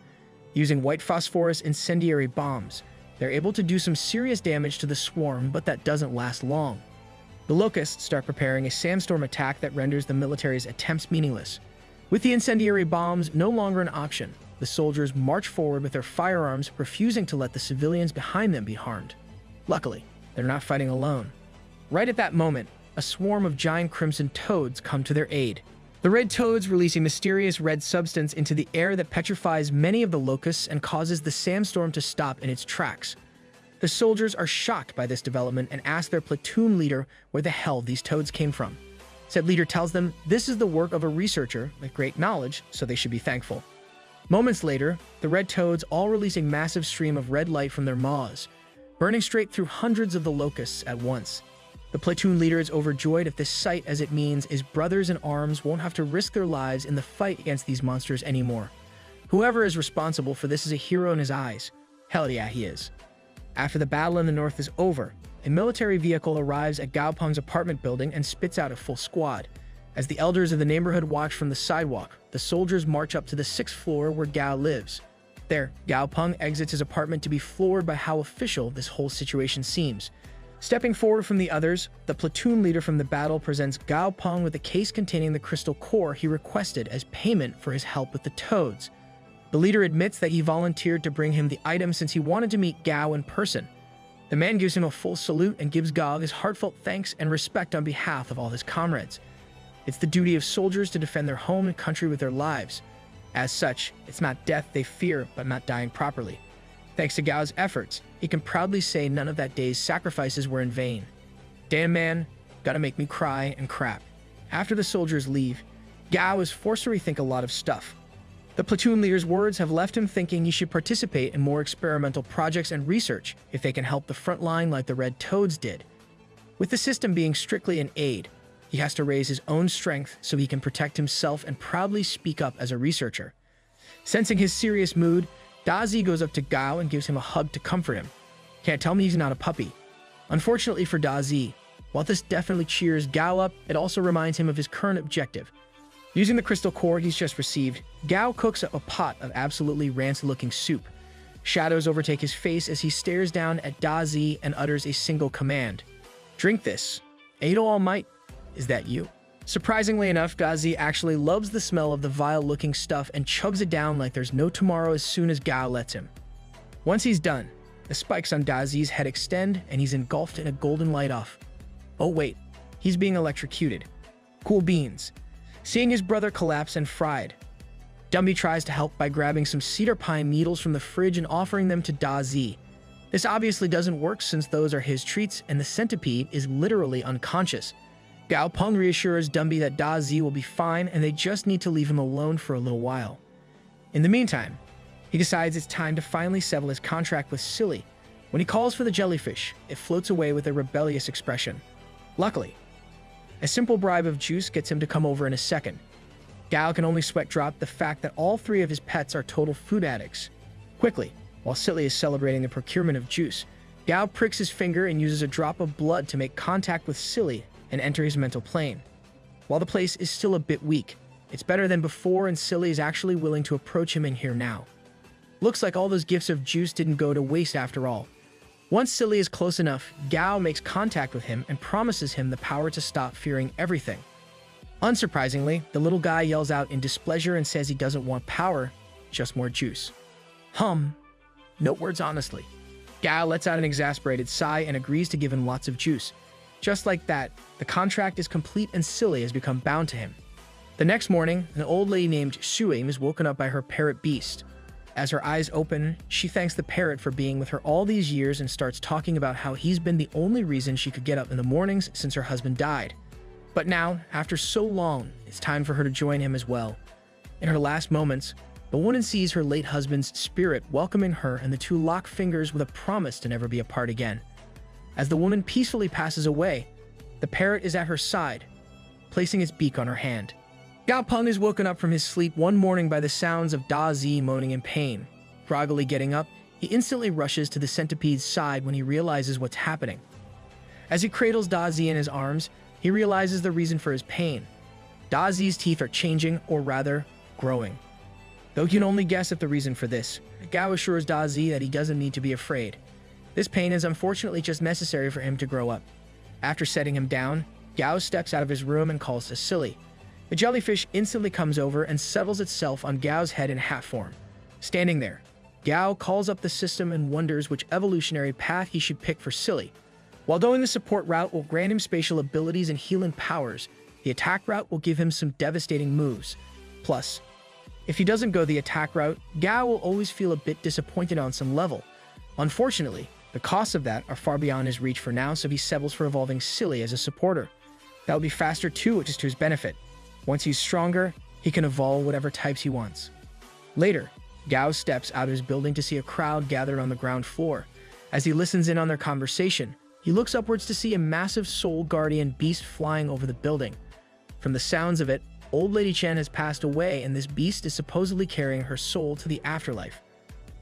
Using white phosphorus incendiary bombs, they're able to do some serious damage to the swarm, but that doesn't last long. The locusts start preparing a sandstorm attack that renders the military's attempts meaningless. With the incendiary bombs no longer an option, the soldiers march forward with their firearms, refusing to let the civilians behind them be harmed. Luckily, they're not fighting alone. Right at that moment, a swarm of giant crimson toads come to their aid. The red toads release a mysterious red substance into the air that petrifies many of the locusts and causes the sandstorm to stop in its tracks. The soldiers are shocked by this development and ask their platoon leader where the hell these toads came from. Said leader tells them this is the work of a researcher with great knowledge, so they should be thankful. Moments later, the red toads all release a massive stream of red light from their maws, burning straight through hundreds of the locusts at once. The platoon leader is overjoyed at this sight, as it means his brothers in arms won't have to risk their lives in the fight against these monsters anymore. Whoever is responsible for this is a hero in his eyes. Hell yeah, he is. After the battle in the north is over, a military vehicle arrives at Gao Peng's apartment building and spits out a full squad. As the elders of the neighborhood watch from the sidewalk, the soldiers march up to the 6th floor where Gao lives. There, Gao Peng exits his apartment to be floored by how official this whole situation seems. Stepping forward from the others, the platoon leader from the battle presents Gao Peng with a case containing the crystal core he requested as payment for his help with the toads. The leader admits that he volunteered to bring him the item since he wanted to meet Gao in person. The man gives him a full salute and gives Gao his heartfelt thanks and respect on behalf of all his comrades. It's the duty of soldiers to defend their home and country with their lives. As such, it's not death they fear, but not dying properly. Thanks to Gao's efforts, he can proudly say none of that day's sacrifices were in vain. Damn man, gotta make me cry and crap. After the soldiers leave, Gao is forced to rethink a lot of stuff. The platoon leader's words have left him thinking he should participate in more experimental projects and research if they can help the front line like the Red Toads did. With the system being strictly an aid, he has to raise his own strength so he can protect himself and proudly speak up as a researcher. Sensing his serious mood, Dazi goes up to Gao and gives him a hug to comfort him. Can't tell me he's not a puppy. Unfortunately for Dazi, while this definitely cheers Gao up, it also reminds him of his current objective. Using the crystal core he's just received, Gao cooks up a pot of absolutely rancid-looking soup. Shadows overtake his face as he stares down at Dazi and utters a single command. "Drink this. Ado All Might, is that you?" Surprisingly enough, Dazi actually loves the smell of the vile-looking stuff and chugs it down like there's no tomorrow as soon as Gao lets him. Once he's done, the spikes on Dazi's head extend and he's engulfed in a golden light off. Oh wait, he's being electrocuted. Cool beans. Seeing his brother collapse and fried, Dumby tries to help by grabbing some cedar pine needles from the fridge and offering them to Dazi. This obviously doesn't work since those are his treats and the centipede is literally unconscious. Gao Peng reassures Dumby that Dazi will be fine and they just need to leave him alone for a little while. In the meantime, he decides it's time to finally settle his contract with Silly. When he calls for the jellyfish, it floats away with a rebellious expression. Luckily, a simple bribe of juice gets him to come over in a second. Gao can only sweat drop the fact that all three of his pets are total food addicts. Quickly, while Silly is celebrating the procurement of juice, Gao pricks his finger and uses a drop of blood to make contact with Silly and enter his mental plane. While the place is still a bit weak, it's better than before and Silly is actually willing to approach him in here now. Looks like all those gifts of juice didn't go to waste after all. Once Silly is close enough, Gao makes contact with him and promises him the power to stop fearing everything. Unsurprisingly, the little guy yells out in displeasure and says he doesn't want power, just more juice. No words honestly. Gao lets out an exasperated sigh and agrees to give him lots of juice. Just like that, the contract is complete and Silly has become bound to him. The next morning, an old lady named Shuing is woken up by her parrot beast. As her eyes open, she thanks the parrot for being with her all these years and starts talking about how he's been the only reason she could get up in the mornings since her husband died. But now, after so long, it's time for her to join him as well. In her last moments, the woman sees her late husband's spirit welcoming her and the two lock fingers with a promise to never be apart again. As the woman peacefully passes away, the parrot is at her side, placing its beak on her hand. Gao Peng is woken up from his sleep one morning by the sounds of Dazi moaning in pain. Groggily getting up, he instantly rushes to the centipede's side when he realizes what's happening. As he cradles Dazi in his arms, he realizes the reason for his pain. Dazi's teeth are changing, or rather, growing. Though he can only guess at the reason for this, Gao assures Dazi that he doesn't need to be afraid. This pain is unfortunately just necessary for him to grow up. After setting him down, Gao steps out of his room and calls to Silly. The jellyfish instantly comes over and settles itself on Gao's head in hat form. Standing there, Gao calls up the system and wonders which evolutionary path he should pick for Silly. While going the support route will grant him spatial abilities and healing powers, the attack route will give him some devastating moves. Plus, if he doesn't go the attack route, Gao will always feel a bit disappointed on some level. Unfortunately, the costs of that are far beyond his reach for now, so he settles for evolving Silly as a supporter. That will be faster too, which is to his benefit. Once he's stronger, he can evolve whatever types he wants. Later, Gao steps out of his building to see a crowd gathered on the ground floor. As he listens in on their conversation, he looks upwards to see a massive soul guardian beast flying over the building. From the sounds of it, Old Lady Chen has passed away and this beast is supposedly carrying her soul to the afterlife.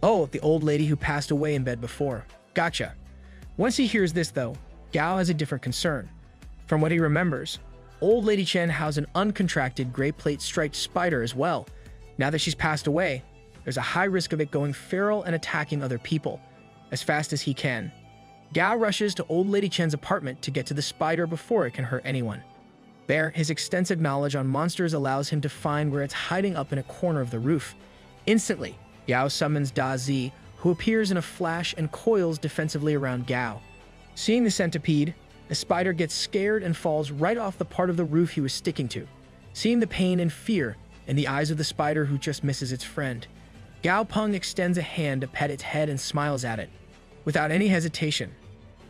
Oh, the old lady who passed away in bed before. Gotcha. Once he hears this though, Gao has a different concern. From what he remembers, Old Lady Chen housed an uncontracted gray plate striped spider as well. Now that she's passed away, there's a high risk of it going feral and attacking other people. As fast as he can, Gao rushes to Old Lady Chen's apartment to get to the spider before it can hurt anyone. There, his extensive knowledge on monsters allows him to find where it's hiding up in a corner of the roof. Instantly, Gao summons Dazi, who appears in a flash and coils defensively around Gao. Seeing the centipede, the spider gets scared and falls right off the part of the roof he was sticking to. Seeing the pain and fear in the eyes of the spider who just misses its friend, Gao Peng extends a hand to pet its head and smiles at it. Without any hesitation,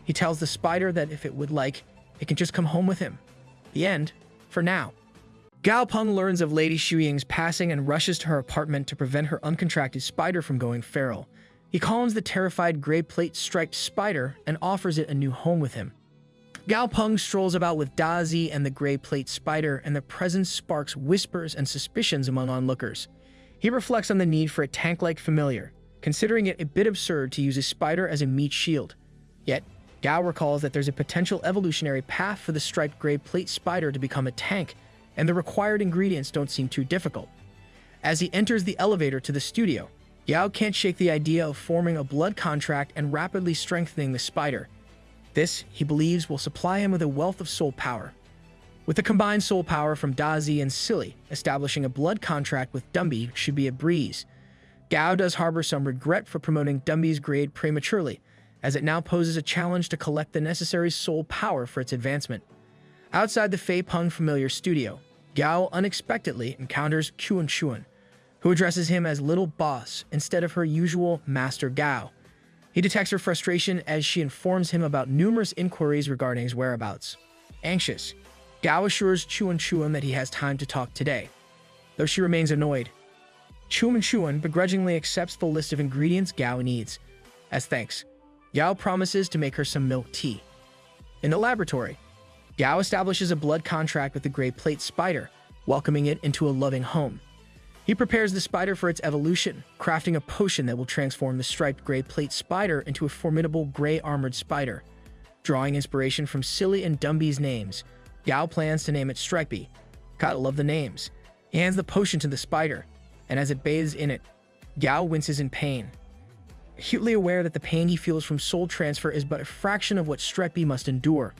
he tells the spider that if it would like, it can just come home with him. The end, for now. Gao Peng learns of Lady Shuying's passing and rushes to her apartment to prevent her uncontracted spider from going feral. He calms the terrified gray plate striped spider and offers it a new home with him. Gao Peng strolls about with Dazi and the gray plate spider, and their presence sparks whispers and suspicions among onlookers. He reflects on the need for a tank-like familiar, considering it a bit absurd to use a spider as a meat shield. Yet, Gao recalls that there's a potential evolutionary path for the striped gray plate spider to become a tank, and the required ingredients don't seem too difficult. As he enters the elevator to the studio, Gao can't shake the idea of forming a blood contract and rapidly strengthening the spider. This, he believes, will supply him with a wealth of soul power. With the combined soul power from Dazi and Silly, establishing a blood contract with Dumby should be a breeze. Gao does harbor some regret for promoting Dumby's grade prematurely, as it now poses a challenge to collect the necessary soul power for its advancement. Outside the Fei Peng familiar studio, Gao unexpectedly encounters Chuan Chuan, who addresses him as Little Boss instead of her usual Master Gao. He detects her frustration as she informs him about numerous inquiries regarding his whereabouts. Anxious, Gao assures Chuan Chuan that he has time to talk today, though she remains annoyed. Chuan Chuan begrudgingly accepts the list of ingredients Gao needs. As thanks, Gao promises to make her some milk tea. In the laboratory, Gao establishes a blood contract with the gray plate spider, welcoming it into a loving home. He prepares the spider for its evolution, crafting a potion that will transform the striped gray plate spider into a formidable gray armored spider. Drawing inspiration from Silly and Dumby's names, Gao plans to name it Stripey. Gotta love the names. He hands the potion to the spider, and as it bathes in it, Gao winces in pain. Acutely aware that the pain he feels from soul transfer is but a fraction of what Stripey must endure,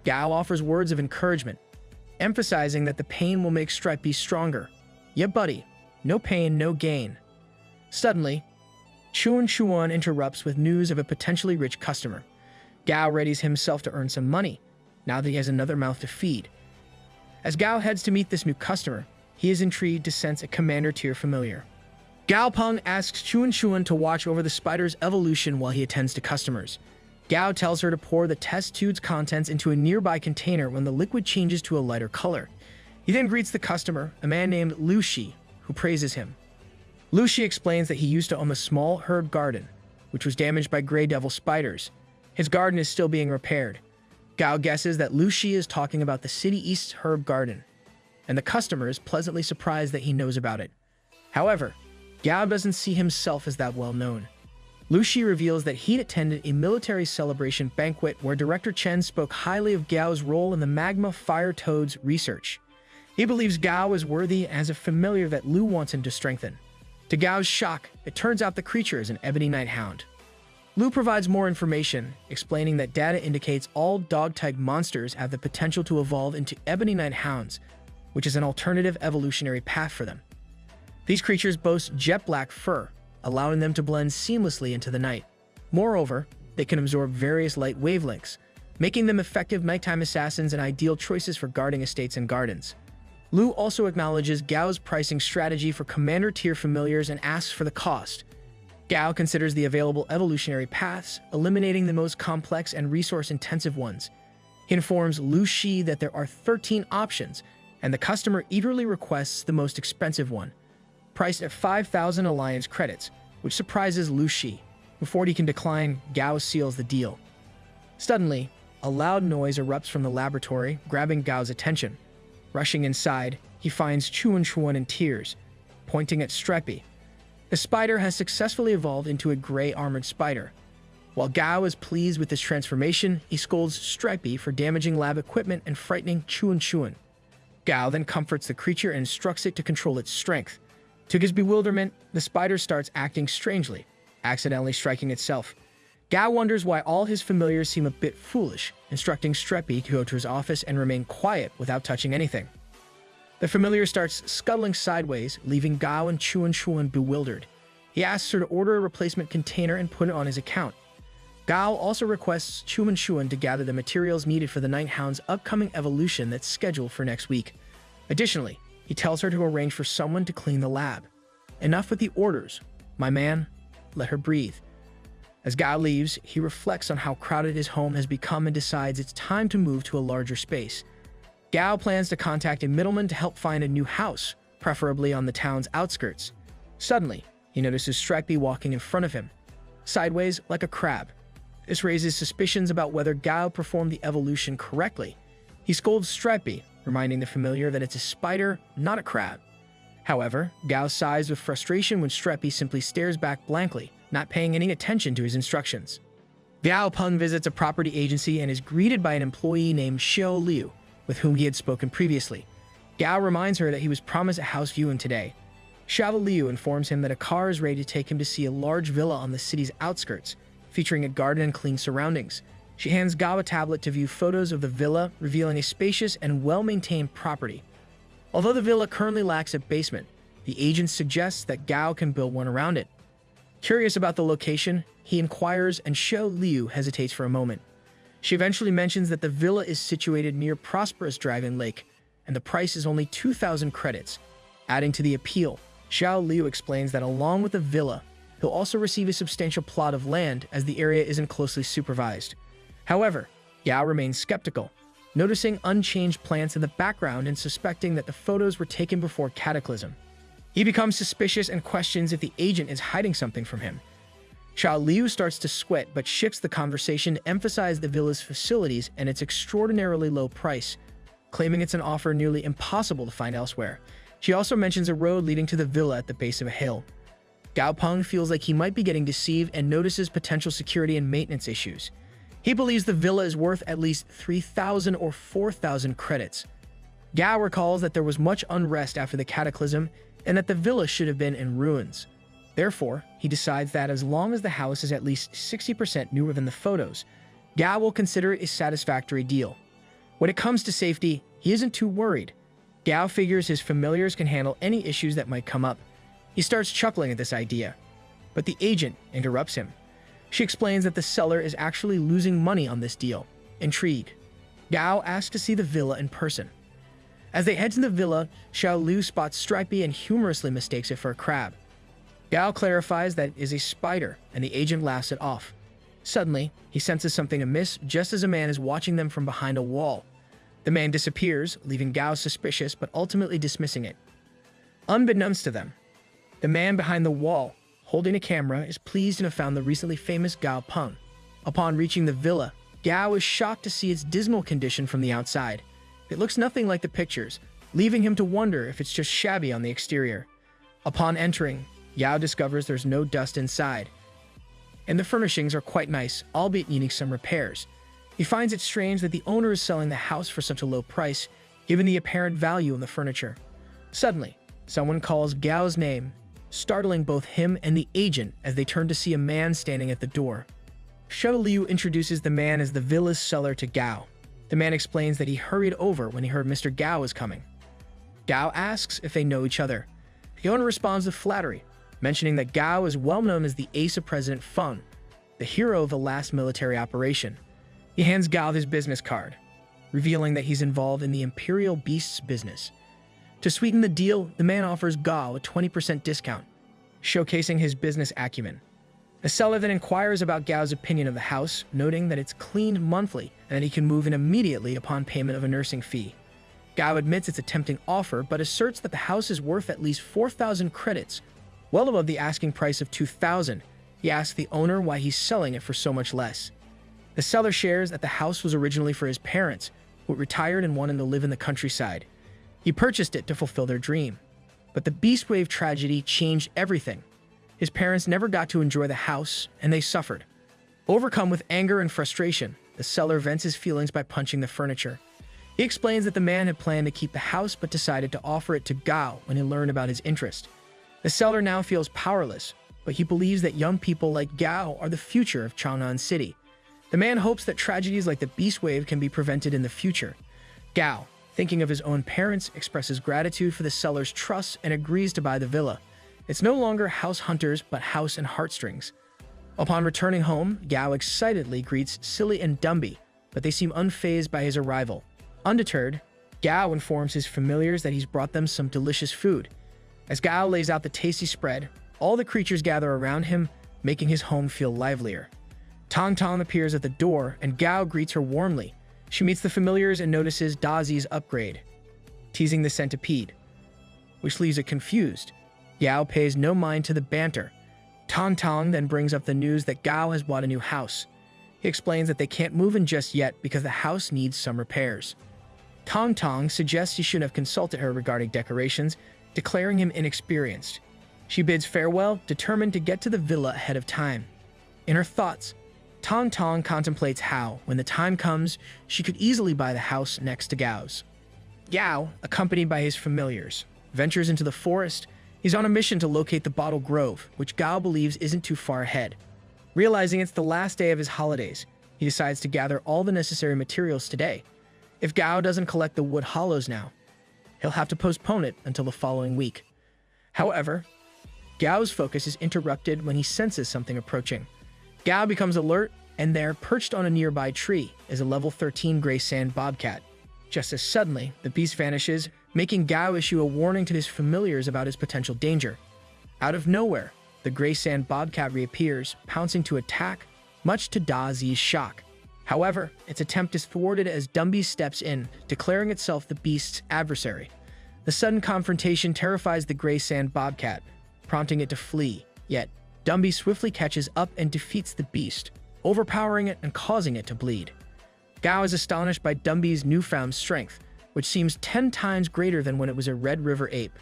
Gao offers words of encouragement, emphasizing that the pain will make Stripey stronger. Yeah, buddy, no pain, no gain. Suddenly, Chuan Chuan interrupts with news of a potentially rich customer. Gao readies himself to earn some money, now that he has another mouth to feed. As Gao heads to meet this new customer, he is intrigued to sense a commander-tier familiar. Gao Peng asks Chuan Chuan to watch over the spider's evolution while he attends to customers. Gao tells her to pour the test tube's contents into a nearby container when the liquid changes to a lighter color. He then greets the customer, a man named Lu Shi, who praises him. Lu Shi explains that he used to own a small herb garden, which was damaged by gray devil spiders. His garden is still being repaired. Gao guesses that Lu Shi is talking about the City East's herb garden, and the customer is pleasantly surprised that he knows about it. However, Gao doesn't see himself as that well known. Lu Shi reveals that he'd attended a military celebration banquet where Director Chen spoke highly of Gao's role in the magma fire toads research. He believes Gao is worthy as a familiar that Lu wants him to strengthen. To Gao's shock, it turns out the creature is an ebony nighthound. Lu provides more information, explaining that data indicates all dog-type monsters have the potential to evolve into ebony nighthounds, which is an alternative evolutionary path for them. These creatures boast jet black fur, allowing them to blend seamlessly into the night. Moreover, they can absorb various light wavelengths, making them effective nighttime assassins and ideal choices for guarding estates and gardens. Lu also acknowledges Gao's pricing strategy for commander-tier familiars and asks for the cost. Gao considers the available evolutionary paths, eliminating the most complex and resource-intensive ones. He informs Lu Shi that there are 13 options, and the customer eagerly requests the most expensive one, priced at 5,000 Alliance credits, which surprises Lu Shi. Before he can decline, Gao seals the deal. Suddenly, a loud noise erupts from the laboratory, grabbing Gao's attention. Rushing inside, he finds Chuan Chuan in tears, pointing at Stripey. The spider has successfully evolved into a gray armored spider. While Gao is pleased with this transformation, he scolds Stripey for damaging lab equipment and frightening Chuan Chuan. Gao then comforts the creature and instructs it to control its strength. To his bewilderment, the spider starts acting strangely, accidentally striking itself. Gao wonders why all his familiars seem a bit foolish, instructing Stripey to go to his office and remain quiet without touching anything. The familiar starts scuttling sideways, leaving Gao and Chuan Chuan bewildered. He asks her to order a replacement container and put it on his account. Gao also requests Chuan Chuan to gather the materials needed for the Nighthound's upcoming evolution that's scheduled for next week. Additionally, he tells her to arrange for someone to clean the lab. Enough with the orders. My man, let her breathe. As Gao leaves, he reflects on how crowded his home has become and decides it's time to move to a larger space. Gao plans to contact a middleman to help find a new house, preferably on the town's outskirts. Suddenly, he notices Stripey walking in front of him, sideways like a crab. This raises suspicions about whether Gao performed the evolution correctly. He scolds Stripey, reminding the familiar that it's a spider, not a crab. However, Gao sighs with frustration when Stripey simply stares back blankly, not paying any attention to his instructions. Gao Peng visits a property agency and is greeted by an employee named Xiao Liu, with whom he had spoken previously. Gao reminds her that he was promised a house viewing today. Xiao Liu informs him that a car is ready to take him to see a large villa on the city's outskirts, featuring a garden and clean surroundings. She hands Gao a tablet to view photos of the villa, revealing a spacious and well-maintained property. Although the villa currently lacks a basement, the agent suggests that Gao can build one around it. Curious about the location, he inquires and Xiao Liu hesitates for a moment. She eventually mentions that the villa is situated near prosperous driving lake, and the price is only 2,000 credits. Adding to the appeal, Xiao Liu explains that along with the villa, he'll also receive a substantial plot of land as the area isn't closely supervised. However, Gao remains skeptical, noticing unchanged plants in the background and suspecting that the photos were taken before Cataclysm. He becomes suspicious and questions if the agent is hiding something from him. Xiao Liu starts to sweat but shifts the conversation to emphasize the villa's facilities and its extraordinarily low price, claiming it's an offer nearly impossible to find elsewhere. She also mentions a road leading to the villa at the base of a hill. Gao Peng feels like he might be getting deceived and notices potential security and maintenance issues. He believes the villa is worth at least 3,000 or 4,000 credits. Gao recalls that there was much unrest after the Cataclysm and that the villa should have been in ruins. Therefore, he decides that as long as the house is at least 60% newer than the photos, Gao will consider it a satisfactory deal. When it comes to safety, he isn't too worried. Gao figures his familiars can handle any issues that might come up. He starts chuckling at this idea, but the agent interrupts him. She explains that the seller is actually losing money on this deal. Intrigued, Gao asks to see the villa in person. As they head to the villa, Xiao Liu spots Stripey and humorously mistakes it for a crab. Gao clarifies that it is a spider, and the agent laughs it off. Suddenly, he senses something amiss just as a man is watching them from behind a wall. The man disappears, leaving Gao suspicious but ultimately dismissing it. Unbeknownst to them, the man behind the wall, holding a camera, is pleased to have found the recently famous Gao Peng. Upon reaching the villa, Gao is shocked to see its dismal condition from the outside. It looks nothing like the pictures, leaving him to wonder if it's just shabby on the exterior. Upon entering, Gao discovers there's no dust inside, and the furnishings are quite nice, albeit needing some repairs. He finds it strange that the owner is selling the house for such a low price, given the apparent value in the furniture. Suddenly, someone calls Gao's name, startling both him and the agent as they turn to see a man standing at the door. Xiao Liu introduces the man as the villa's seller to Gao. The man explains that he hurried over when he heard Mr. Gao was coming. Gao asks if they know each other. The owner responds with flattery, mentioning that Gao is well known as the ace of President Feng, the hero of the last military operation. He hands Gao his business card, revealing that he's involved in the Imperial Beasts business. To sweeten the deal, the man offers Gao a 20% discount, showcasing his business acumen. The seller then inquires about Gao's opinion of the house, noting that it's cleaned monthly and that he can move in immediately upon payment of a nursing fee. Gao admits it's a tempting offer, but asserts that the house is worth at least 4,000 credits, well above the asking price of 2,000. He asks the owner why he's selling it for so much less. The seller shares that the house was originally for his parents, who retired and wanted to live in the countryside. He purchased it to fulfill their dream. But the Beast Wave tragedy changed everything. His parents never got to enjoy the house, and they suffered. Overcome with anger and frustration, the seller vents his feelings by punching the furniture. He explains that the man had planned to keep the house but decided to offer it to Gao when he learned about his interest. The seller now feels powerless, but he believes that young people like Gao are the future of Chang'an City. The man hopes that tragedies like the Beast Wave can be prevented in the future. Gao, thinking of his own parents, expresses gratitude for the seller's trust and agrees to buy the villa. It's no longer House Hunters, but House and Heartstrings. Upon returning home, Gao excitedly greets Silly and Dumby, but they seem unfazed by his arrival. Undeterred, Gao informs his familiars that he's brought them some delicious food. As Gao lays out the tasty spread, all the creatures gather around him, making his home feel livelier. Tong Tong appears at the door, and Gao greets her warmly. She meets the familiars and notices Dazi's upgrade, teasing the centipede, which leaves it confused. Gao pays no mind to the banter. Tong Tong then brings up the news that Gao has bought a new house. He explains that they can't move in just yet because the house needs some repairs. Tong Tong suggests he should have consulted her regarding decorations, declaring him inexperienced. She bids farewell, determined to get to the villa ahead of time. In her thoughts, Tong Tong contemplates how, when the time comes, she could easily buy the house next to Gao's. Gao, accompanied by his familiars, ventures into the forest He's on a mission to locate the Bottle Grove, which Gao believes isn't too far ahead. Realizing it's the last day of his holidays, he decides to gather all the necessary materials today. If Gao doesn't collect the wood hollows now, he'll have to postpone it until the following week. However, Gao's focus is interrupted when he senses something approaching. Gao becomes alert, and there, perched on a nearby tree, is a level 13 gray sand bobcat. Just as suddenly, the beast vanishes, making Gao issue a warning to his familiars about his potential danger. Out of nowhere, the gray sand bobcat reappears, pouncing to attack, much to Da Zi's shock. However, its attempt is thwarted as Dumby steps in, declaring itself the beast's adversary. The sudden confrontation terrifies the gray sand bobcat, prompting it to flee, yet Dumby swiftly catches up and defeats the beast, overpowering it and causing it to bleed. Gao is astonished by Dumby's newfound strength, which seems 10 times greater than when it was a Red River ape.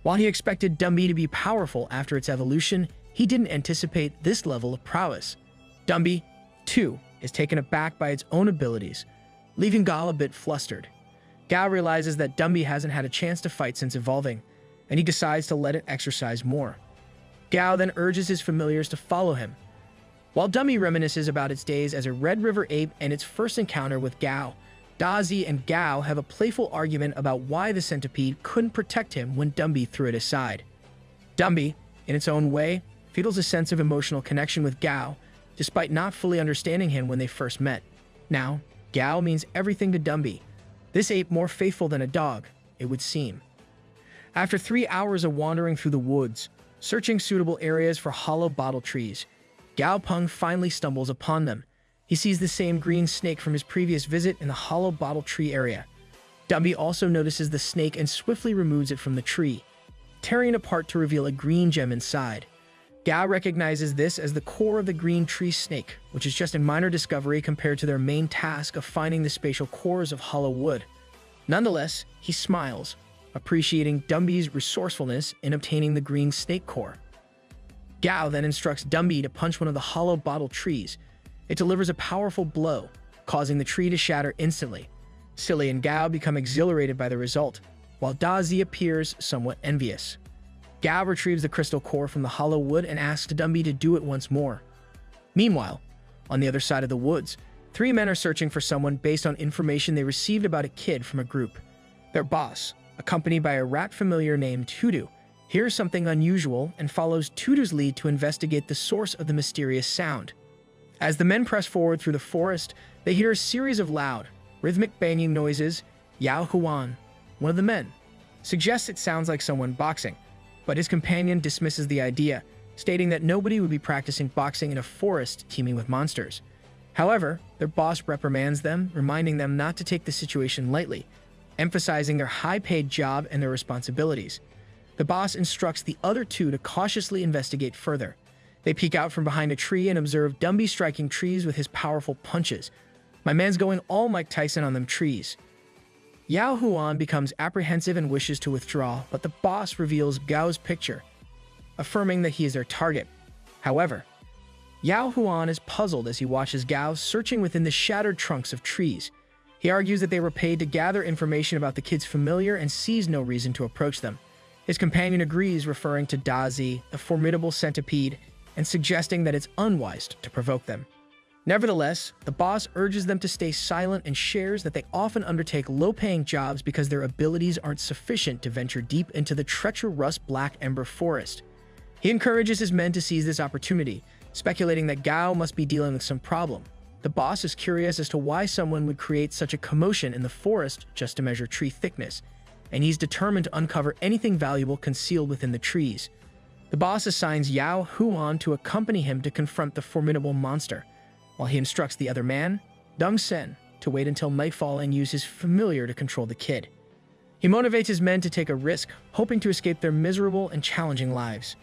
While he expected Dumby to be powerful after its evolution, he didn't anticipate this level of prowess. Dumby, too, is taken aback by its own abilities, leaving Gao a bit flustered. Gao realizes that Dumby hasn't had a chance to fight since evolving, and he decides to let it exercise more. Gao then urges his familiars to follow him. While Dumby reminisces about its days as a Red River ape and its first encounter with Gao, Da Zi and Gao have a playful argument about why the centipede couldn't protect him when Dumby threw it aside. Dumby, in its own way, feels a sense of emotional connection with Gao, despite not fully understanding him when they first met. Now, Gao means everything to Dumby, this ape more faithful than a dog, it would seem. After 3 hours of wandering through the woods, searching suitable areas for hollow bottle trees, Gao Peng finally stumbles upon them. He sees the same green snake from his previous visit in the hollow bottle tree area. Dumby also notices the snake and swiftly removes it from the tree, tearing it apart to reveal a green gem inside. Gao recognizes this as the core of the green tree snake, which is just a minor discovery compared to their main task of finding the spatial cores of hollow wood. Nonetheless, he smiles, appreciating Dumby's resourcefulness in obtaining the green snake core. Gao then instructs Dumby to punch one of the hollow bottle trees. It delivers a powerful blow, causing the tree to shatter instantly. Silly and Gao become exhilarated by the result, while Da Zi appears somewhat envious. Gao retrieves the crystal core from the hollow wood and asks Dumby to do it once more. Meanwhile, on the other side of the woods, 3 men are searching for someone based on information they received about a kid from a group. Their boss, accompanied by a rat familiar named Tudu, hears something unusual and follows Tudu's lead to investigate the source of the mysterious sound. As the men press forward through the forest, they hear a series of loud, rhythmic banging noises. Yao Huan, one of the men, suggests it sounds like someone boxing, but his companion dismisses the idea, stating that nobody would be practicing boxing in a forest teeming with monsters. However, their boss reprimands them, reminding them not to take the situation lightly, emphasizing their high-paid job and their responsibilities. The boss instructs the other 2 to cautiously investigate further. They peek out from behind a tree and observe Dumby striking trees with his powerful punches. My man's going all Mike Tyson on them trees. Yao Huan becomes apprehensive and wishes to withdraw, but the boss reveals Gao's picture, affirming that he is their target. However, Yao Huan is puzzled as he watches Gao searching within the shattered trunks of trees. He argues that they were paid to gather information about the kid's familiar and sees no reason to approach them. His companion agrees, referring to Da Zi, the formidable centipede, and suggesting that it's unwise to provoke them. Nevertheless, the boss urges them to stay silent and shares that they often undertake low-paying jobs because their abilities aren't sufficient to venture deep into the treacherous Black Ember Forest. He encourages his men to seize this opportunity, speculating that Gao must be dealing with some problem. The boss is curious as to why someone would create such a commotion in the forest just to measure tree thickness, and he's determined to uncover anything valuable concealed within the trees. The boss assigns Yao Huan to accompany him to confront the formidable monster, while he instructs the other man, Deng Sen, to wait until nightfall and use his familiar to control the kid. He motivates his men to take a risk, hoping to escape their miserable and challenging lives.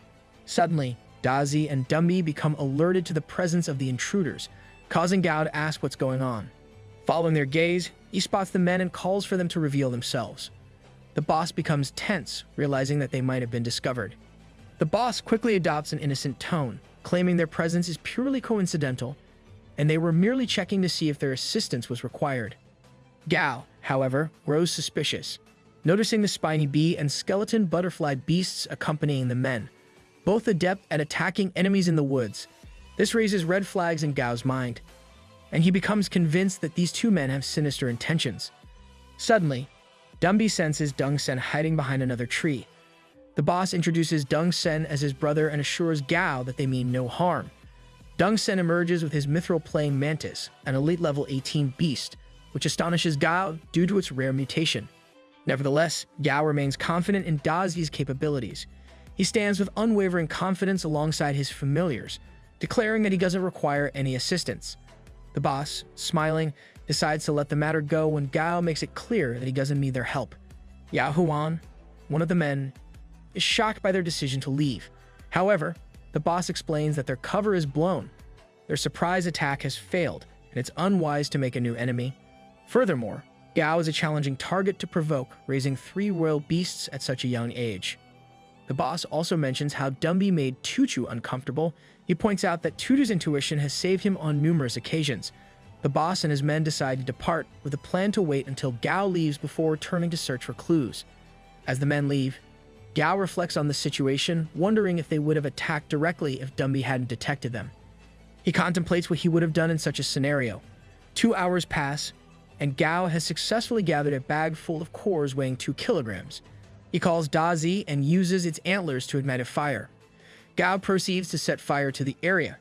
Suddenly, Da Zi and Dumby become alerted to the presence of the intruders, causing Gao to ask what's going on. Following their gaze, he spots the men and calls for them to reveal themselves. The boss becomes tense, realizing that they might have been discovered. The boss quickly adopts an innocent tone, claiming their presence is purely coincidental, and they were merely checking to see if their assistance was required. Gao, however, grows suspicious. noticing the spiny bee and skeleton butterfly beasts accompanying the men, both adept at attacking enemies in the woods. This raises red flags in Gao's mind, and he becomes convinced that these two men have sinister intentions. Suddenly, Dumbi senses Dung Sen hiding behind another tree. The boss introduces Dung Sen as his brother and assures Gao that they mean no harm. Dung Sen emerges with his mithril playing mantis, an elite level 18 beast, which astonishes Gao due to its rare mutation. Nevertheless, Gao remains confident in Dazi's capabilities. He stands with unwavering confidence alongside his familiars, declaring that he doesn't require any assistance. The boss, smiling, decides to let the matter go when Gao makes it clear that he doesn't need their help. Yao Huan, one of the men, is shocked by their decision to leave. However, the boss explains that their cover is blown. Their surprise attack has failed, and it's unwise to make a new enemy. Furthermore, Gao is a challenging target to provoke, raising 3 royal beasts at such a young age. The boss also mentions how Dumbi made Tutu uncomfortable. He points out that Tutu's intuition has saved him on numerous occasions. The boss and his men decide to depart with a plan to wait until Gao leaves before returning to search for clues. As the men leave, Gao reflects on the situation, wondering if they would have attacked directly if Dumbi hadn't detected them. He contemplates what he would have done in such a scenario. 2 hours pass, and Gao has successfully gathered a bag full of cores weighing 2 kilograms. He calls Dazi and uses its antlers to ignite a fire. Gao proceeds to set fire to the area.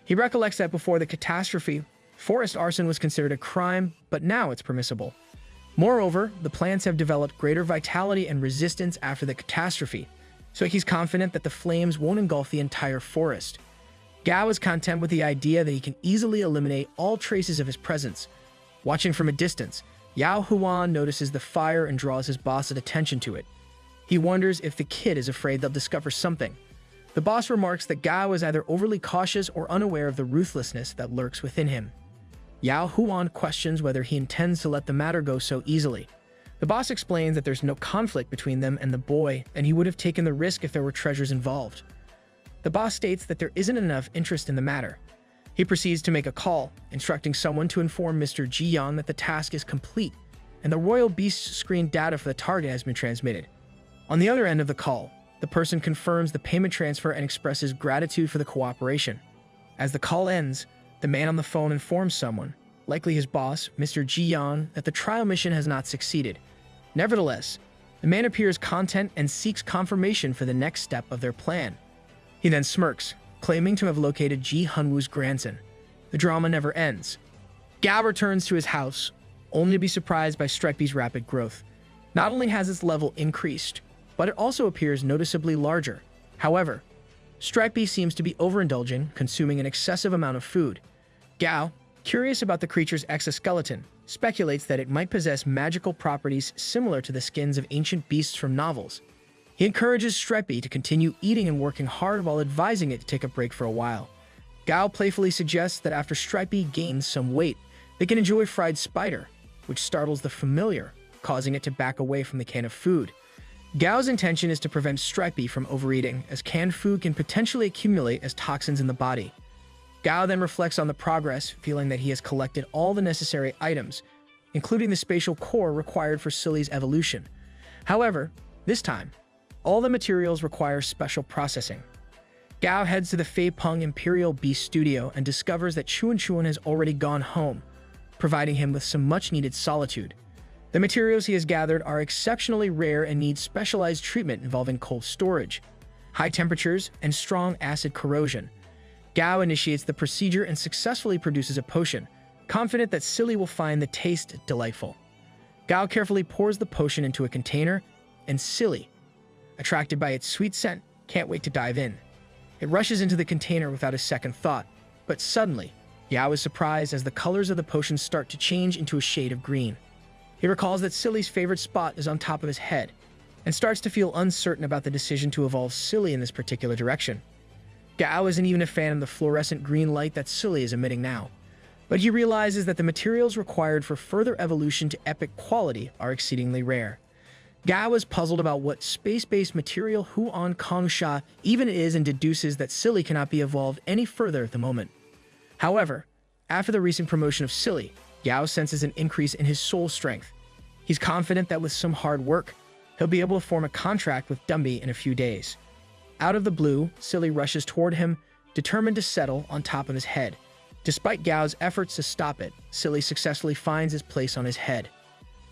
He recollects that before the catastrophe, forest arson was considered a crime, but now it's permissible. Moreover, the plants have developed greater vitality and resistance after the catastrophe, so he's confident that the flames won't engulf the entire forest. Gao is content with the idea that he can easily eliminate all traces of his presence. Watching from a distance, Yao Huan notices the fire and draws his boss's attention to it. He wonders if the kid is afraid they'll discover something. The boss remarks that Gao is either overly cautious or unaware of the ruthlessness that lurks within him. Yao Huan questions whether he intends to let the matter go so easily. The boss explains that there's no conflict between them and the boy, and he would have taken the risk if there were treasures involved. The boss states that there isn't enough interest in the matter. He proceeds to make a call, instructing someone to inform Mr. Jiyan that the task is complete, and the royal beast screen data for the target has been transmitted. On the other end of the call, the person confirms the payment transfer and expresses gratitude for the cooperation. As the call ends, the man on the phone informs someone, likely his boss, Mr. Jiyan, that the trial mission has not succeeded. Nevertheless, the man appears content and seeks confirmation for the next step of their plan. He then smirks, claiming to have located Ji Hunwoo's grandson. The drama never ends. Gao returns to his house, only to be surprised by Stripey's rapid growth. Not only has its level increased, but it also appears noticeably larger. However, Stripey seems to be overindulging, consuming an excessive amount of food. Gao, curious about the creature's exoskeleton, speculates that it might possess magical properties similar to the skins of ancient beasts from novels. He encourages Stripey to continue eating and working hard while advising it to take a break for a while. Gao playfully suggests that after Stripey gains some weight, they can enjoy fried spider, which startles the familiar, causing it to back away from the can of food. Gao's intention is to prevent Stripey from overeating, as canned food can potentially accumulate as toxins in the body. Gao then reflects on the progress, feeling that he has collected all the necessary items, including the spatial core required for Silly's evolution. However, this time, all the materials require special processing. Gao heads to the Fei Peng Imperial Beast Studio and discovers that Chuan Chuan has already gone home, providing him with some much-needed solitude. The materials he has gathered are exceptionally rare and need specialized treatment involving cold storage, high temperatures, and strong acid corrosion. Gao initiates the procedure and successfully produces a potion, confident that Silly will find the taste delightful. Gao carefully pours the potion into a container, and Silly, attracted by its sweet scent, can't wait to dive in. It rushes into the container without a second thought, but suddenly, Gao is surprised as the colors of the potion start to change into a shade of green. He recalls that Silly's favorite spot is on top of his head, and starts to feel uncertain about the decision to evolve Silly in this particular direction. Gao isn't even a fan of the fluorescent green light that Silly is emitting now, but he realizes that the materials required for further evolution to epic quality are exceedingly rare. Gao is puzzled about what space-based material Huan Kongsha even is and deduces that Silly cannot be evolved any further at the moment. However, after the recent promotion of Silly, Gao senses an increase in his soul strength. He's confident that with some hard work, He'll be able to form a contract with Dumby in a few days. Out of the blue, Silly rushes toward him, determined to settle on top of his head. Despite Gao's efforts to stop it, Silly successfully finds his place on his head.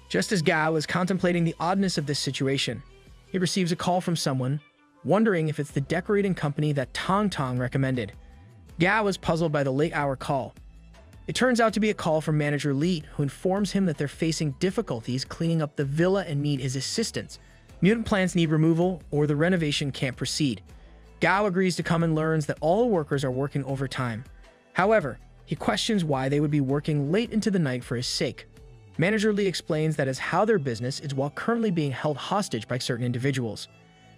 Just as Gao is contemplating the oddness of this situation, he receives a call from someone, wondering if it's the decorating company that Tong Tong recommended. Gao is puzzled by the late-hour call. It turns out to be a call from Manager Li, who informs him that they're facing difficulties cleaning up the villa and need his assistance. Mutant plants need removal, or the renovation can't proceed. Gao agrees to come and learns that all the workers are working overtime. However, he questions why they would be working late into the night for his sake. Manager Li explains that is how their business is while currently being held hostage by certain individuals.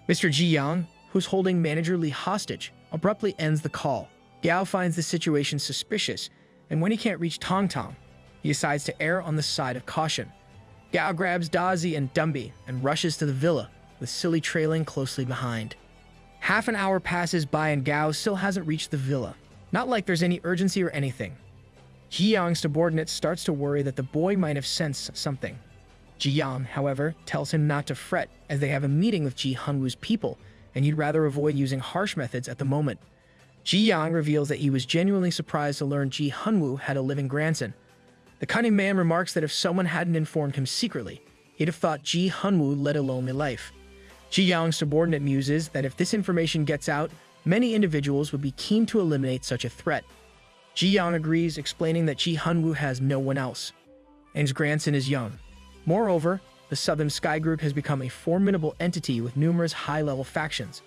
Mr. Ji Yang, who's holding Manager Li hostage, abruptly ends the call. Gao finds the situation suspicious, and when he can't reach Tong Tong, he decides to err on the side of caution. Gao grabs Dazi and Dumby and rushes to the villa, with Silly trailing closely behind. Half an hour passes by and Gao still hasn't reached the villa. Not like there's any urgency or anything. Ji Yang's subordinate starts to worry that the boy might have sensed something. Ji Yang, however, tells him not to fret, as they have a meeting with Ji Hunwoo's people, and he'd rather avoid using harsh methods at the moment. Ji Yang reveals that he was genuinely surprised to learn Ji Hunwoo had a living grandson. The cunning man remarks that if someone hadn't informed him secretly, he'd have thought Ji Hunwoo led a lonely life. Ji Yang's subordinate muses that if this information gets out, many individuals would be keen to eliminate such a threat. Ji Yang agrees, explaining that Ji Hunwoo has no one else, and his grandson is young. Moreover, the Southern Sky Group has become a formidable entity with numerous high-level factions.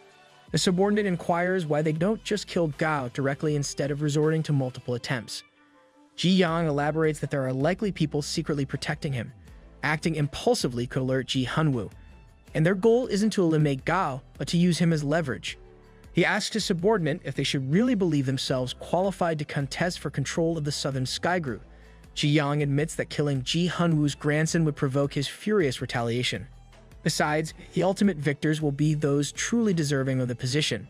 The subordinate inquires why they don't just kill Gao directly instead of resorting to multiple attempts. Ji Yang elaborates that there are likely people secretly protecting him. Acting impulsively could alert Ji Hunwoo, and their goal isn't to eliminate Gao, but to use him as leverage. He asks his subordinate if they should really believe themselves qualified to contest for control of the Southern Sky Group. Ji Yang admits that killing Ji Hunwoo's grandson would provoke his furious retaliation. Besides, the ultimate victors will be those truly deserving of the position.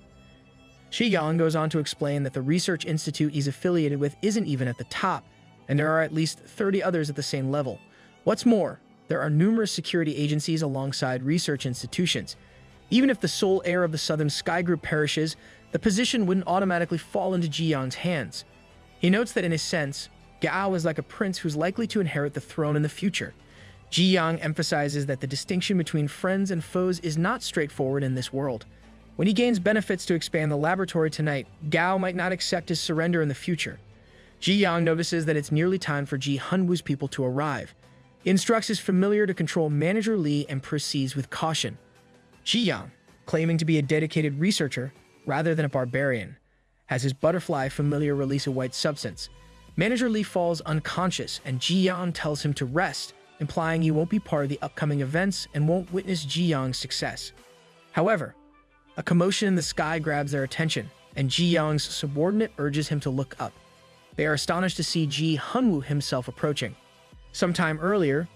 Ji Yang goes on to explain that the research institute he's affiliated with isn't even at the top, and there are at least 30 others at the same level. What's more, there are numerous security agencies alongside research institutions. Even if the sole heir of the Southern Sky Group perishes, the position wouldn't automatically fall into Ji Yang's hands. He notes that in a sense, Gao is like a prince who's likely to inherit the throne in the future. Ji Yang emphasizes that the distinction between friends and foes is not straightforward in this world. When he gains benefits to expand the laboratory tonight, Gao might not accept his surrender in the future. Ji Yang notices that it's nearly time for Ji Hunwoo's people to arrive. He instructs his familiar to control Manager Li and proceeds with caution. Ji Yang, claiming to be a dedicated researcher rather than a barbarian, has his butterfly familiar release a white substance. Manager Li falls unconscious and Ji Yang tells him to rest, implying he won't be part of the upcoming events and won't witness Ji Yang's success. However, a commotion in the sky grabs their attention, and Ji Yang's subordinate urges him to look up. They are astonished to see Ji Hunwoo himself approaching. Sometime earlier,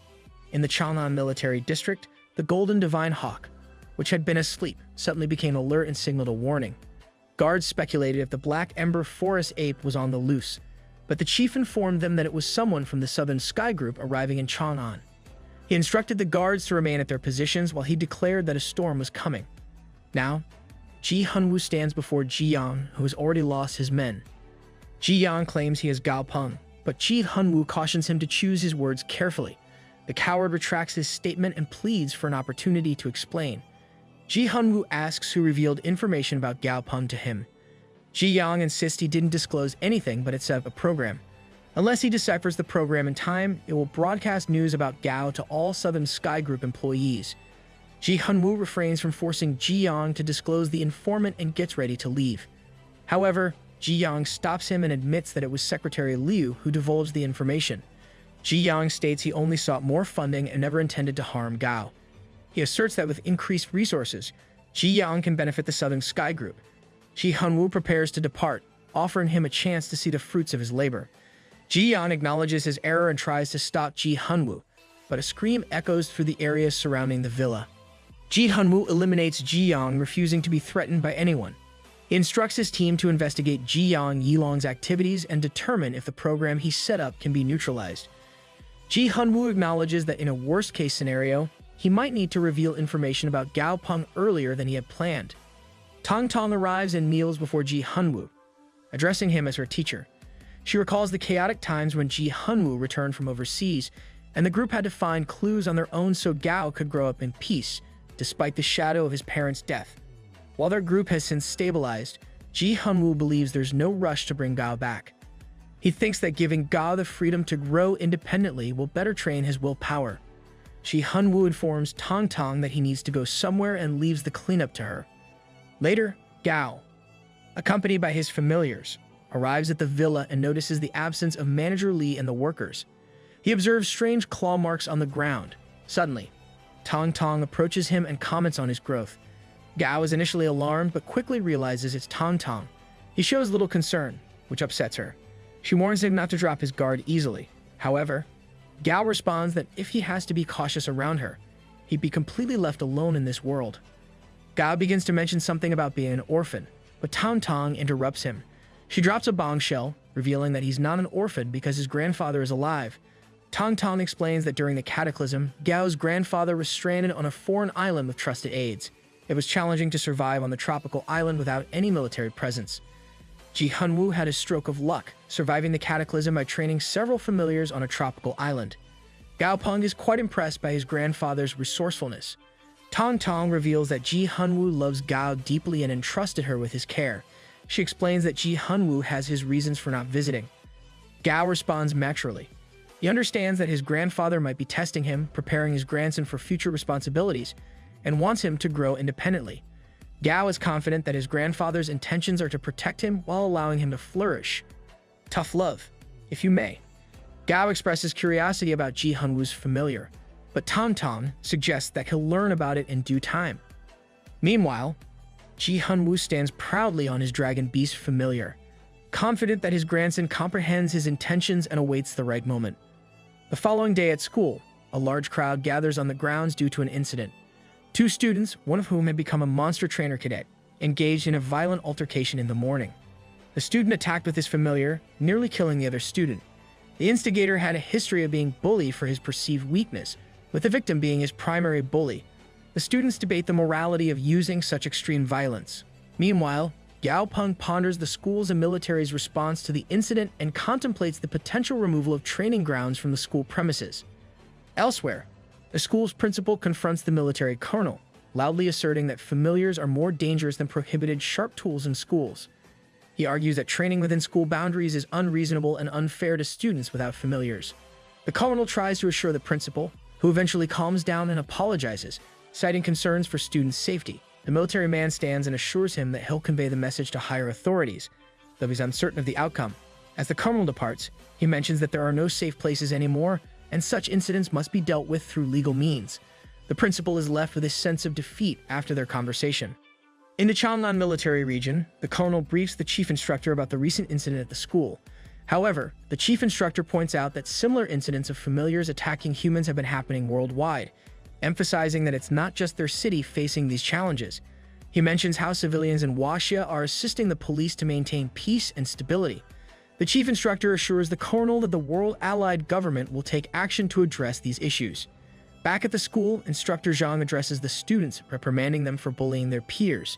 in the Chang'an military district, the Golden Divine Hawk, which had been asleep, suddenly became alert and signaled a warning. Guards speculated if the Black Ember Forest Ape was on the loose, but the chief informed them that it was someone from the Southern Sky Group arriving in Chang'an. He instructed the guards to remain at their positions while he declared that a storm was coming. Now, Ji Hunwoo stands before Ji Yang, who has already lost his men. Ji Yang claims he has Gao Peng, but Ji Hunwoo cautions him to choose his words carefully. The coward retracts his statement and pleads for an opportunity to explain. Ji Hunwoo asks who revealed information about Gao Peng to him. Ji Yang insists he didn't disclose anything but it set up a program. Unless he deciphers the program in time, it will broadcast news about Gao to all Southern Sky Group employees. Ji Hunwoo refrains from forcing Ji Yang to disclose the informant and gets ready to leave. However, Ji Yang stops him and admits that it was Secretary Liu who divulged the information. Ji Yang states he only sought more funding and never intended to harm Gao. He asserts that with increased resources, Ji Yang can benefit the Southern Sky Group. Ji Hunwoo prepares to depart, offering him a chance to see the fruits of his labor. Ji Yang acknowledges his error and tries to stop Ji Hunwoo, but a scream echoes through the areas surrounding the villa. Ji Hunwoo eliminates Ji Yang, refusing to be threatened by anyone. He instructs his team to investigate Ji Yang Yilong's activities and determine if the program he set up can be neutralized. Ji Hunwoo acknowledges that in a worst-case scenario, he might need to reveal information about Gao Peng earlier than he had planned. Tong Tong arrives and kneels before Ji Hunwoo, addressing him as her teacher. She recalls the chaotic times when Ji Hunwoo returned from overseas, and the group had to find clues on their own so Gao could grow up in peace, despite the shadow of his parents' death. While their group has since stabilized, Ji Hunwoo believes there's no rush to bring Gao back. He thinks that giving Gao the freedom to grow independently will better train his willpower. Ji Hunwoo informs Tong Tong that he needs to go somewhere and leaves the cleanup to her. Later, Gao, accompanied by his familiars, arrives at the villa and notices the absence of Manager Lee and the workers. He observes strange claw marks on the ground. Suddenly, Tong Tong approaches him and comments on his growth. Gao is initially alarmed but quickly realizes it's Tong Tong. He shows little concern, which upsets her. She warns him not to drop his guard easily. However, Gao responds that if he has to be cautious around her, he'd be completely left alone in this world. Gao begins to mention something about being an orphan, but Tong Tong interrupts him. She drops a bombshell, revealing that he's not an orphan because his grandfather is alive. Tong Tong explains that during the cataclysm, Gao's grandfather was stranded on a foreign island with trusted aides. It was challenging to survive on the tropical island without any military presence. Ji Hunwoo had a stroke of luck, surviving the cataclysm by training several familiars on a tropical island. Gao Peng is quite impressed by his grandfather's resourcefulness. Tong Tong reveals that Ji Hunwoo loves Gao deeply and entrusted her with his care. She explains that Ji Hunwoo has his reasons for not visiting. Gao responds naturally. He understands that his grandfather might be testing him, preparing his grandson for future responsibilities, and wants him to grow independently. Gao is confident that his grandfather's intentions are to protect him while allowing him to flourish. Tough love, if you may. Gao expresses curiosity about Ji Hunwoo's familiar, but Tong Tong suggests that he'll learn about it in due time. Meanwhile, Ji Hunwoo stands proudly on his dragon beast familiar, confident that his grandson comprehends his intentions and awaits the right moment. The following day at school, a large crowd gathers on the grounds due to an incident. Two students, one of whom had become a monster trainer cadet, engaged in a violent altercation in the morning. The student attacked with his familiar, nearly killing the other student. The instigator had a history of being bullied for his perceived weakness, with the victim being his primary bully. The students debate the morality of using such extreme violence. Meanwhile, Gao Peng ponders the school's and military's response to the incident and contemplates the potential removal of training grounds from the school premises. Elsewhere, the school's principal confronts the military colonel, loudly asserting that familiars are more dangerous than prohibited sharp tools in schools. He argues that training within school boundaries is unreasonable and unfair to students without familiars. The colonel tries to assure the principal, who eventually calms down and apologizes, citing concerns for students' safety. The military man stands and assures him that he'll convey the message to higher authorities, though he's uncertain of the outcome. As the colonel departs, he mentions that there are no safe places anymore, and such incidents must be dealt with through legal means. The principal is left with a sense of defeat after their conversation. In the Chang'an military region, the colonel briefs the chief instructor about the recent incident at the school. However, the chief instructor points out that similar incidents of familiars attacking humans have been happening worldwide, emphasizing that it's not just their city facing these challenges. He mentions how civilians in Wuxia are assisting the police to maintain peace and stability. The chief instructor assures the colonel that the World Allied government will take action to address these issues. Back at the school, Instructor Zhang addresses the students, reprimanding them for bullying their peers.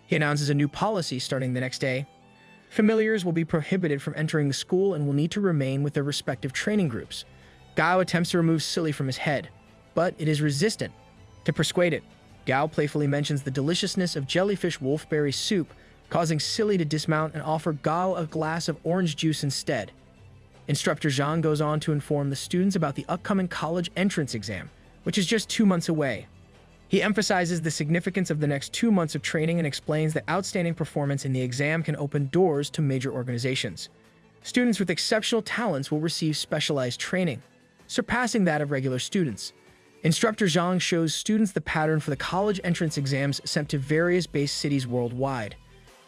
He announces a new policy starting the next day. Familiars will be prohibited from entering the school and will need to remain with their respective training groups. Gao attempts to remove Silly from his head, but it is resistant. To persuade it, Gao playfully mentions the deliciousness of jellyfish wolfberry soup, causing Silly to dismount and offer Gao a glass of orange juice instead. Instructor Zhang goes on to inform the students about the upcoming college entrance exam, which is just 2 months away. He emphasizes the significance of the next 2 months of training and explains that outstanding performance in the exam can open doors to major organizations. Students with exceptional talents will receive specialized training, surpassing that of regular students. Instructor Zhang shows students the pattern for the college entrance exams sent to various base cities worldwide.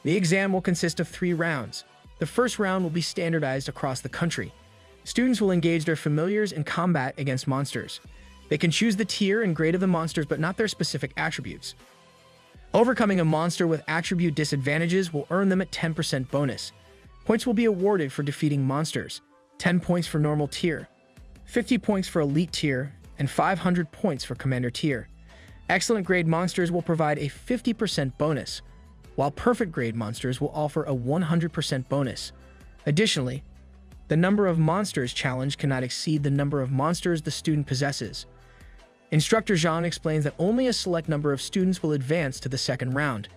The exam will consist of 3 rounds. The first round will be standardized across the country. Students will engage their familiars in combat against monsters. They can choose the tier and grade of the monsters, but not their specific attributes. Overcoming a monster with attribute disadvantages will earn them a 10% bonus. Points will be awarded for defeating monsters, 10 points for normal tier, 50 points for elite tier, and 500 points for Commander tier. Excellent grade monsters will provide a 50% bonus, while perfect grade monsters will offer a 100% bonus. Additionally, the number of monsters challenged cannot exceed the number of monsters the student possesses. Instructor Zhang explains that only a select number of students will advance to the second round.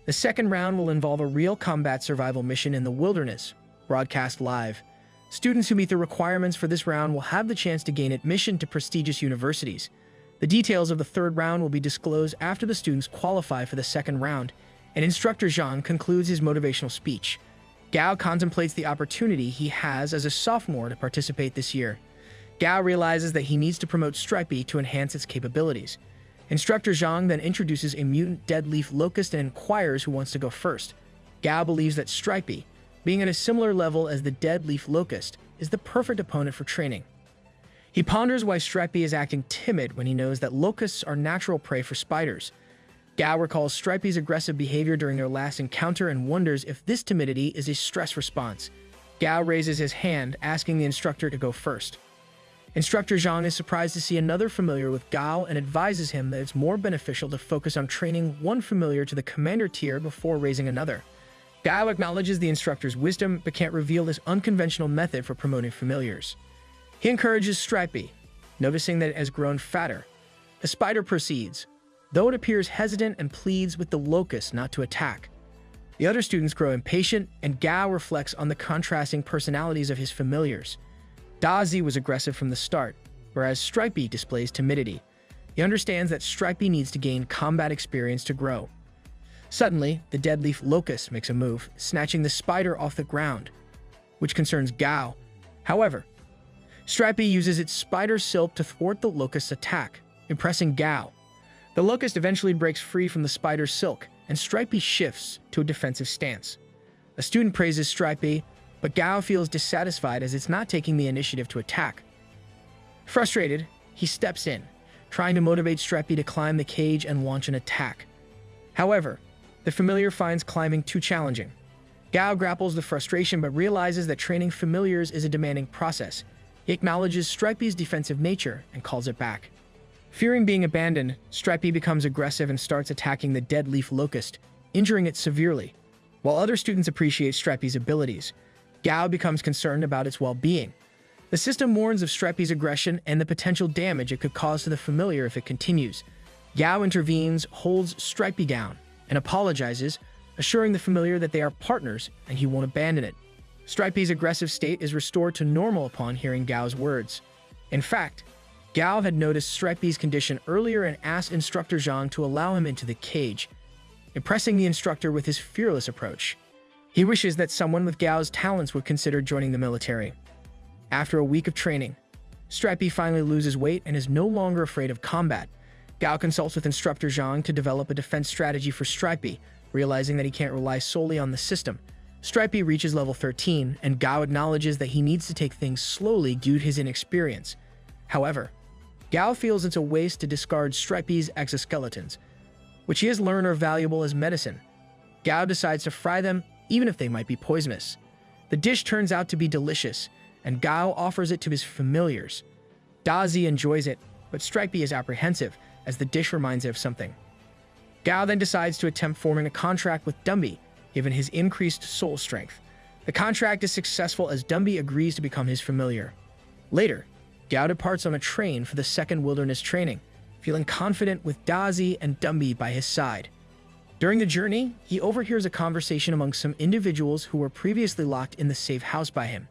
The second round will involve a real combat survival mission in the wilderness, broadcast live. Students who meet the requirements for this round will have the chance to gain admission to prestigious universities. The details of the third round will be disclosed after the students qualify for the second round, and Instructor Zhang concludes his motivational speech. Gao contemplates the opportunity he has as a sophomore to participate this year. Gao realizes that he needs to promote Stripey to enhance its capabilities. Instructor Zhang then introduces a mutant dead leaf locust and inquires who wants to go first. Gao believes that Stripey, being at a similar level as the dead leaf locust, is the perfect opponent for training. He ponders why Stripey is acting timid when he knows that locusts are natural prey for spiders. Gao recalls Stripey's aggressive behavior during their last encounter and wonders if this timidity is a stress response. Gao raises his hand, asking the instructor to go first. Instructor Zhang is surprised to see another familiar with Gao and advises him that it's more beneficial to focus on training one familiar to the commander tier before raising another. Gao acknowledges the instructor's wisdom but can't reveal this unconventional method for promoting familiars. He encourages Stripey, noticing that it has grown fatter. The spider proceeds, though it appears hesitant and pleads with the locust not to attack. The other students grow impatient, and Gao reflects on the contrasting personalities of his familiars. Dazi was aggressive from the start, whereas Stripey displays timidity. He understands that Stripey needs to gain combat experience to grow. Suddenly, the dead leaf locust makes a move, snatching the spider off the ground, which concerns Gao. However, Stripey uses its spider silk to thwart the locust's attack, impressing Gao. The locust eventually breaks free from the spider's silk, and Stripey shifts to a defensive stance. A student praises Stripey, but Gao feels dissatisfied as it's not taking the initiative to attack. Frustrated, he steps in, trying to motivate Stripey to climb the cage and launch an attack. However, the familiar finds climbing too challenging. Gao grapples the frustration but realizes that training familiars is a demanding process. He acknowledges Stripey's defensive nature and calls it back. Fearing being abandoned, Stripey becomes aggressive and starts attacking the dead leaf locust, injuring it severely. While other students appreciate Stripey's abilities, Gao becomes concerned about its well-being. The system warns of Stripey's aggression and the potential damage it could cause to the familiar if it continues. Gao intervenes, holds Stripey down, and apologizes, assuring the familiar that they are partners and he won't abandon it. Stripey's aggressive state is restored to normal upon hearing Gao's words. In fact, Gao had noticed Stripey's condition earlier and asked Instructor Zhang to allow him into the cage, impressing the instructor with his fearless approach. He wishes that someone with Gao's talents would consider joining the military. After a week of training, Stripey finally loses weight and is no longer afraid of combat. Gao consults with Instructor Zhang to develop a defense strategy for Stripey, realizing that he can't rely solely on the system. Stripey reaches level 13, and Gao acknowledges that he needs to take things slowly due to his inexperience. However, Gao feels it's a waste to discard Stripey's exoskeletons, which he has learned are valuable as medicine. Gao decides to fry them, even if they might be poisonous. The dish turns out to be delicious, and Gao offers it to his familiars. Dazi enjoys it, but Stripey is apprehensive, as the dish reminds it of something. Gao then decides to attempt forming a contract with Dumby, given his increased soul strength. The contract is successful as Dumby agrees to become his familiar. Later, Gao departs on a train for the second wilderness training, feeling confident with Dazi and Dumby by his side. During the journey, he overhears a conversation among some individuals who were previously locked in the safe house by him.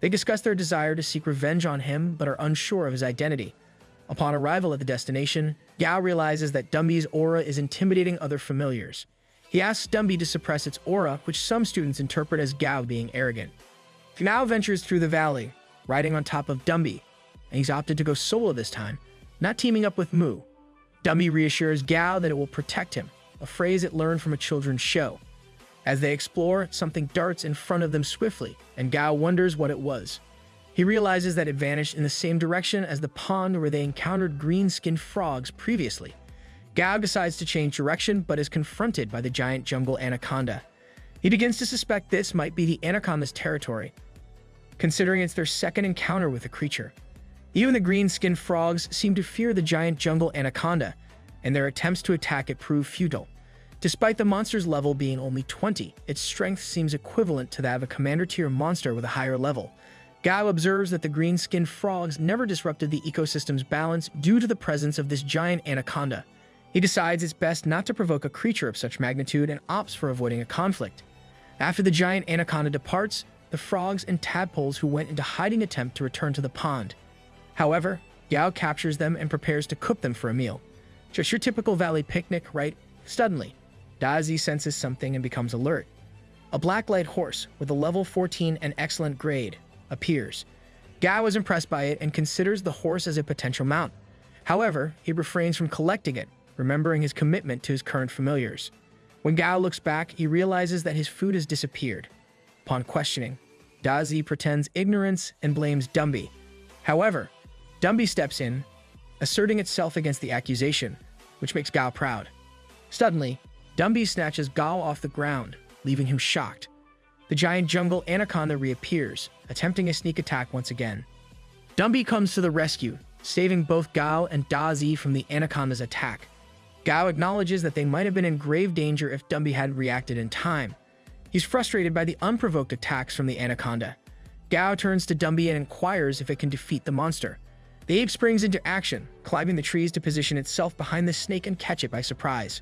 They discuss their desire to seek revenge on him but are unsure of his identity. Upon arrival at the destination, Gao realizes that Dumby's aura is intimidating other familiars. He asks Dumby to suppress its aura, which some students interpret as Gao being arrogant. He now ventures through the valley, riding on top of Dumby, and he's opted to go solo this time, not teaming up with Mu. Dumby reassures Gao that it will protect him, a phrase it learned from a children's show. As they explore, something darts in front of them swiftly, and Gao wonders what it was. He realizes that it vanished in the same direction as the pond where they encountered green-skinned frogs previously. Gao decides to change direction, but is confronted by the giant jungle anaconda. He begins to suspect this might be the anaconda's territory, considering it's their second encounter with the creature. Even the green-skinned frogs seem to fear the giant jungle anaconda, and their attempts to attack it prove futile. Despite the monster's level being only 20, its strength seems equivalent to that of a commander-tier monster with a higher level. Gao observes that the green-skinned frogs never disrupted the ecosystem's balance due to the presence of this giant anaconda. He decides it's best not to provoke a creature of such magnitude and opts for avoiding a conflict. After the giant anaconda departs, the frogs and tadpoles who went into hiding attempt to return to the pond. However, Gao captures them and prepares to cook them for a meal. Just your typical valley picnic, right? Suddenly, Dazi senses something and becomes alert. A black-light horse with a level 14 and excellent grade appears. Gao is impressed by it and considers the horse as a potential mount. However, he refrains from collecting it, remembering his commitment to his current familiars. When Gao looks back, he realizes that his food has disappeared. Upon questioning, Dazi pretends ignorance and blames Dumby. However, Dumby steps in, asserting itself against the accusation, which makes Gao proud. Suddenly, Dumby snatches Gao off the ground, leaving him shocked. The giant jungle anaconda reappears, attempting a sneak attack once again. Dumby comes to the rescue, saving both Gao and Dazi from the anaconda's attack. Gao acknowledges that they might have been in grave danger if Dumby hadn't reacted in time. He's frustrated by the unprovoked attacks from the anaconda. Gao turns to Dumby and inquires if it can defeat the monster. The ape springs into action, climbing the trees to position itself behind the snake and catch it by surprise.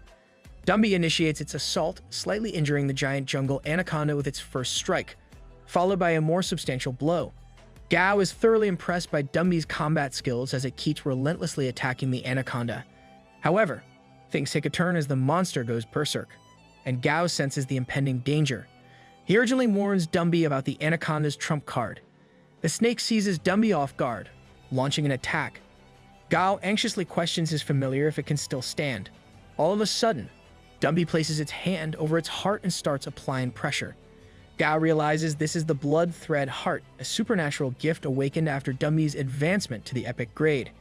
Dumby initiates its assault, slightly injuring the giant jungle anaconda with its first strike, followed by a more substantial blow. Gao is thoroughly impressed by Dumby's combat skills as it keeps relentlessly attacking the anaconda. However, things take a turn as the monster goes berserk, and Gao senses the impending danger. He urgently warns Dumby about the anaconda's trump card. The snake seizes Dumby off guard, launching an attack. Gao anxiously questions his familiar if it can still stand. All of a sudden, Dumby places its hand over its heart and starts applying pressure. Gao realizes this is the blood thread heart, a supernatural gift awakened after Dumby's advancement to the epic grade.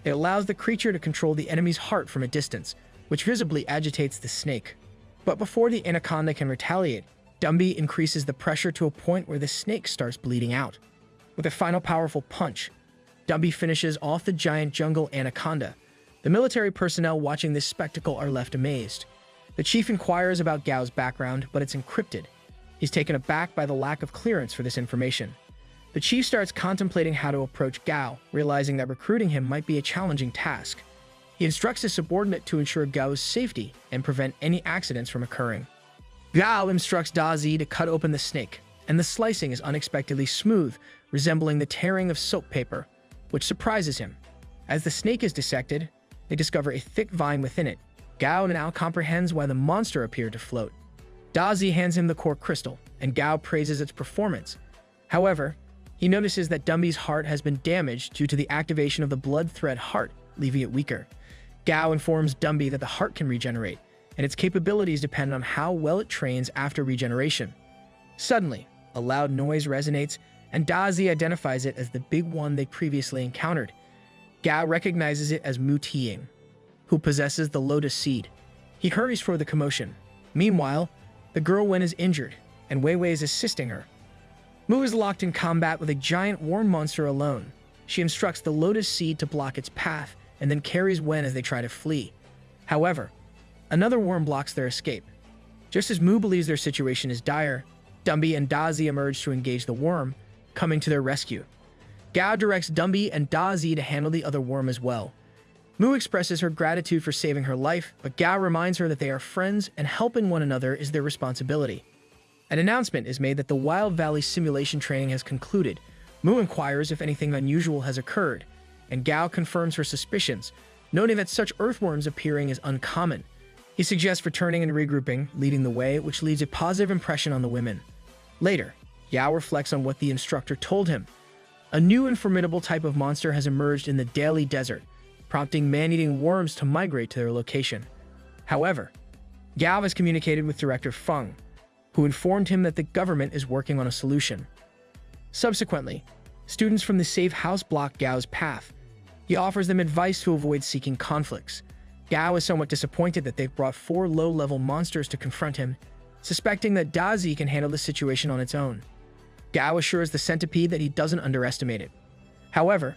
It allows the creature to control the enemy's heart from a distance, which visibly agitates the snake. But before the anaconda can retaliate, Dumby increases the pressure to a point where the snake starts bleeding out. With a final powerful punch, Dumby finishes off the giant jungle anaconda. The military personnel watching this spectacle are left amazed. The chief inquires about Gao's background, but it's encrypted. He's taken aback by the lack of clearance for this information. The chief starts contemplating how to approach Gao, realizing that recruiting him might be a challenging task. He instructs his subordinate to ensure Gao's safety and prevent any accidents from occurring. Gao instructs Dazi to cut open the snake, and the slicing is unexpectedly smooth, resembling the tearing of soap paper, which surprises him. As the snake is dissected, they discover a thick vine within it. Gao now comprehends why the monster appeared to float. Dazi hands him the core crystal, and Gao praises its performance. However, he notices that Dumby's heart has been damaged due to the activation of the blood thread heart, leaving it weaker. Gao informs Dumby that the heart can regenerate, and its capabilities depend on how well it trains after regeneration. Suddenly, a loud noise resonates, and Dazi identifies it as the big one they previously encountered. Gao recognizes it as Mu Tiang, who possesses the lotus seed. He hurries for the commotion. Meanwhile, the girl Wen is injured, and Wei Wei is assisting her. Mu is locked in combat with a giant worm monster alone. She instructs the lotus seed to block its path, and then carries Wen as they try to flee. However, another worm blocks their escape. Just as Mu believes their situation is dire, Dumby and Dazi emerge to engage the worm, coming to their rescue. Gao directs Dumby and Dazi to handle the other worm as well. Mu expresses her gratitude for saving her life, but Gao reminds her that they are friends and helping one another is their responsibility. An announcement is made that the Wild Valley simulation training has concluded. Mu inquires if anything unusual has occurred, and Gao confirms her suspicions, noting that such earthworms appearing is uncommon. He suggests returning and regrouping, leading the way, which leaves a positive impression on the women. Later, Yao reflects on what the instructor told him. A new and formidable type of monster has emerged in the Daily Desert, prompting man-eating worms to migrate to their location. However, Gao has communicated with Director Feng, who informed him that the government is working on a solution. Subsequently, students from the safe house block Gao's path. He offers them advice to avoid seeking conflicts. Gao is somewhat disappointed that they've brought 4 low-level monsters to confront him, suspecting that Dazi can handle the situation on its own. Gao assures the centipede that he doesn't underestimate it. However,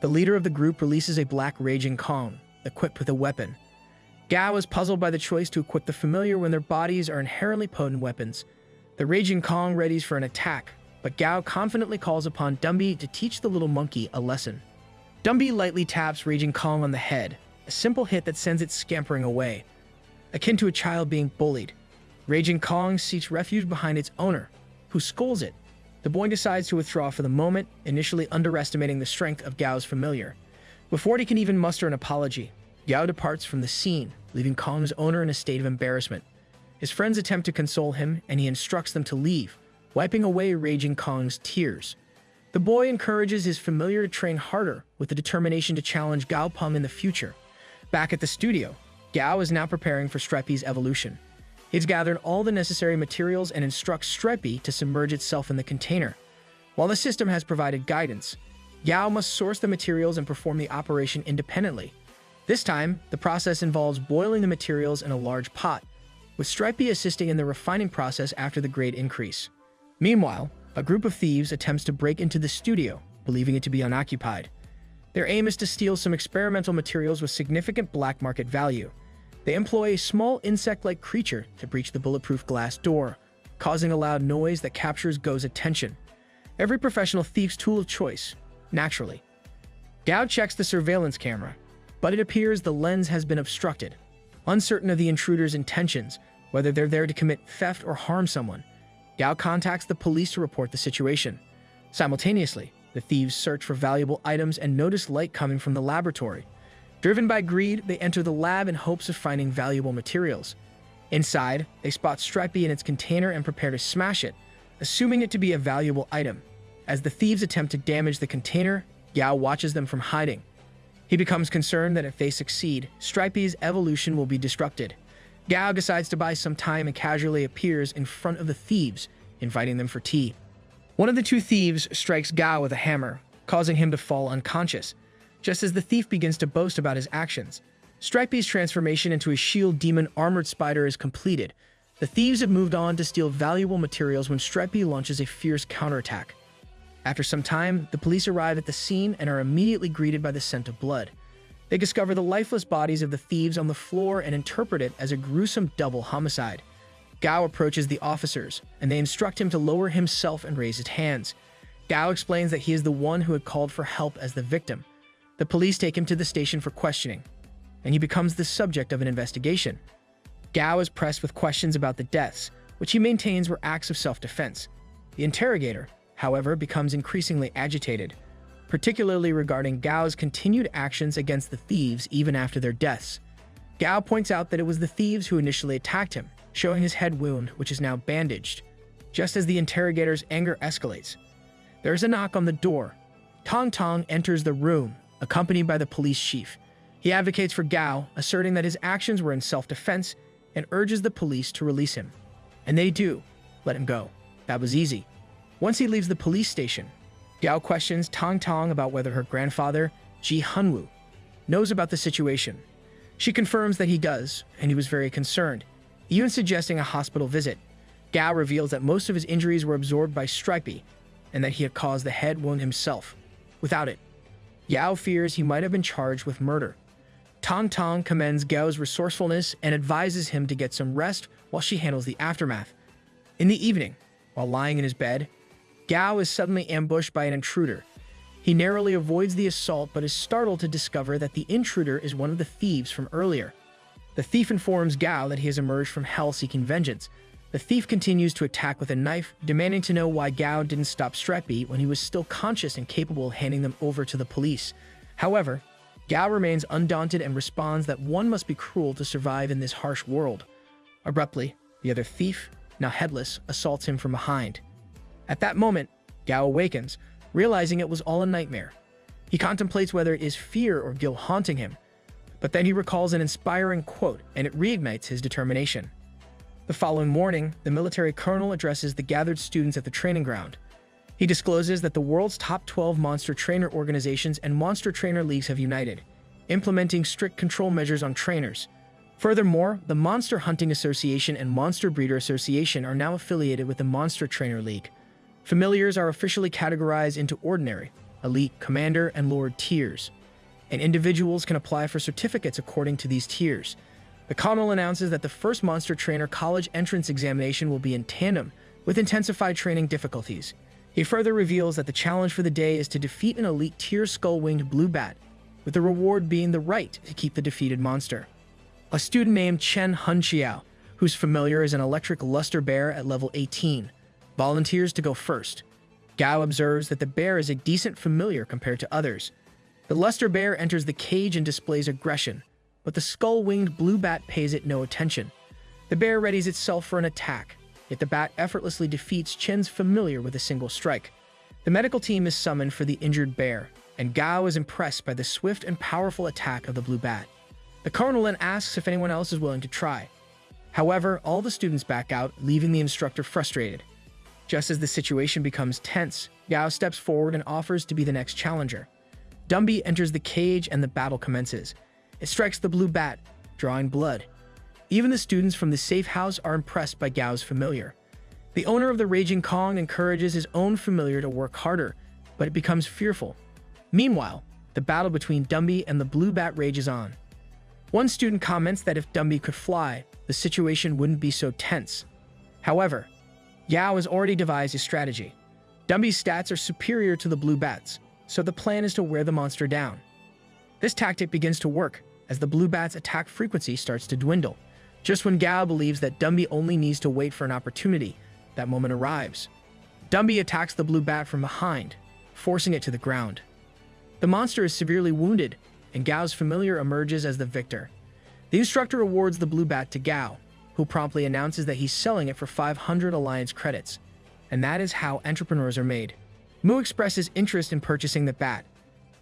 The leader of the group releases a black raging Kong, equipped with a weapon. Gao is puzzled by the choice to equip the familiar when their bodies are inherently potent weapons. The raging Kong readies for an attack, but Gao confidently calls upon Dumby to teach the little monkey a lesson. Dumby lightly taps Raging Kong on the head, a simple hit that sends it scampering away. Akin to a child being bullied, Raging Kong seeks refuge behind its owner, who scolds it. The boy decides to withdraw for the moment, initially underestimating the strength of Gao's familiar. Before he can even muster an apology, Gao departs from the scene, leaving Kong's owner in a state of embarrassment. His friends attempt to console him, and he instructs them to leave, wiping away Raging Kong's tears. The boy encourages his familiar to train harder, with the determination to challenge Gao Peng in the future. Back at the studio, Gao is now preparing for Stripey's evolution. He's gathered all the necessary materials and instructs Stripey to submerge itself in the container. While the system has provided guidance, Gao must source the materials and perform the operation independently. This time, the process involves boiling the materials in a large pot, with Stripey assisting in the refining process after the grade increase. Meanwhile, a group of thieves attempts to break into the studio, believing it to be unoccupied. Their aim is to steal some experimental materials with significant black market value. They employ a small insect-like creature to breach the bulletproof glass door, causing a loud noise that captures Gao's attention. Every professional thief's tool of choice, naturally. Gao checks the surveillance camera, but it appears the lens has been obstructed. Uncertain of the intruder's intentions, whether they're there to commit theft or harm someone, Gao contacts the police to report the situation. Simultaneously, the thieves search for valuable items and notice light coming from the laboratory. Driven by greed, they enter the lab in hopes of finding valuable materials. Inside, they spot Stripey in its container and prepare to smash it, assuming it to be a valuable item. As the thieves attempt to damage the container, Gao watches them from hiding. He becomes concerned that if they succeed, Stripey's evolution will be disrupted. Gao decides to buy some time and casually appears in front of the thieves, inviting them for tea. One of the two thieves strikes Gao with a hammer, causing him to fall unconscious. Just as the thief begins to boast about his actions, Stripey's transformation into a shield demon armored spider is completed. The thieves have moved on to steal valuable materials when Stripey launches a fierce counterattack. After some time, the police arrive at the scene and are immediately greeted by the scent of blood. They discover the lifeless bodies of the thieves on the floor and interpret it as a gruesome double homicide. Gao approaches the officers, and they instruct him to lower himself and raise his hands. Gao explains that he is the one who had called for help as the victim. The police take him to the station for questioning, and he becomes the subject of an investigation. Gao is pressed with questions about the deaths, which he maintains were acts of self-defense. The interrogator, however, becomes increasingly agitated, particularly regarding Gao's continued actions against the thieves even after their deaths. Gao points out that it was the thieves who initially attacked him, showing his head wound, which is now bandaged. Just as the interrogator's anger escalates, there is a knock on the door. Tong Tong enters the room, accompanied by the police chief. He advocates for Gao, asserting that his actions were in self-defense, and urges the police to release him. And they do. Let him go. That was easy. Once he leaves the police station, Gao questions Tong Tong about whether her grandfather, Ji Hunwoo, knows about the situation. She confirms that he does, and he was very concerned, even suggesting a hospital visit. Gao reveals that most of his injuries were absorbed by Stripey, and that he had caused the head wound himself. Without it, Gao fears he might have been charged with murder. Tong Tong commends Gao's resourcefulness and advises him to get some rest while she handles the aftermath. In the evening, while lying in his bed, Gao is suddenly ambushed by an intruder. He narrowly avoids the assault but is startled to discover that the intruder is one of the thieves from earlier. The thief informs Gao that he has emerged from hell seeking vengeance. The thief continues to attack with a knife, demanding to know why Gao didn't stop Stripey when he was still conscious and capable of handing them over to the police. However, Gao remains undaunted and responds that one must be cruel to survive in this harsh world. Abruptly, the other thief, now headless, assaults him from behind. At that moment, Gao awakens, realizing it was all a nightmare. He contemplates whether it is fear or guilt haunting him, but then he recalls an inspiring quote, and it reignites his determination. The following morning, the military colonel addresses the gathered students at the training ground. He discloses that the world's top 12 monster trainer organizations and monster trainer leagues have united, implementing strict control measures on trainers. Furthermore, the Monster Hunting Association and Monster Breeder Association are now affiliated with the Monster Trainer League. Familiars are officially categorized into ordinary, Elite, Commander, and Lord tiers, and individuals can apply for certificates according to these tiers. The Colonel announces that the first Monster Trainer college entrance examination will be in tandem with intensified training difficulties. He further reveals that the challenge for the day is to defeat an elite tier skull-winged blue bat, with the reward being the right to keep the defeated monster. A student named Chen Hunxiao, whose familiar is an electric luster bear at level 18, volunteers to go first. Gao observes that the bear is a decent familiar compared to others. The luster bear enters the cage and displays aggression, but the skull-winged blue bat pays it no attention. The bear readies itself for an attack, yet the bat effortlessly defeats Chen's familiar with a single strike. The medical team is summoned for the injured bear, and Gao is impressed by the swift and powerful attack of the blue bat. The colonel then asks if anyone else is willing to try. However, all the students back out, leaving the instructor frustrated. Just as the situation becomes tense, Gao steps forward and offers to be the next challenger. Dumby enters the cage and the battle commences. It strikes the blue bat, drawing blood. Even the students from the safe house are impressed by Gao's familiar. The owner of the Raging Kong encourages his own familiar to work harder, but it becomes fearful. Meanwhile, the battle between Dumby and the blue bat rages on. One student comments that if Dumby could fly, the situation wouldn't be so tense. However, Yao has already devised a strategy. Dumby's stats are superior to the blue bat's, so the plan is to wear the monster down. This tactic begins to work as the blue bat's attack frequency starts to dwindle. Just when Gao believes that Dumby only needs to wait for an opportunity, that moment arrives. Dumby attacks the blue bat from behind, forcing it to the ground. The monster is severely wounded, and Gao's familiar emerges as the victor. The instructor awards the blue bat to Gao, who promptly announces that he's selling it for 500 Alliance credits. And that is how entrepreneurs are made. Mu expresses interest in purchasing the bat.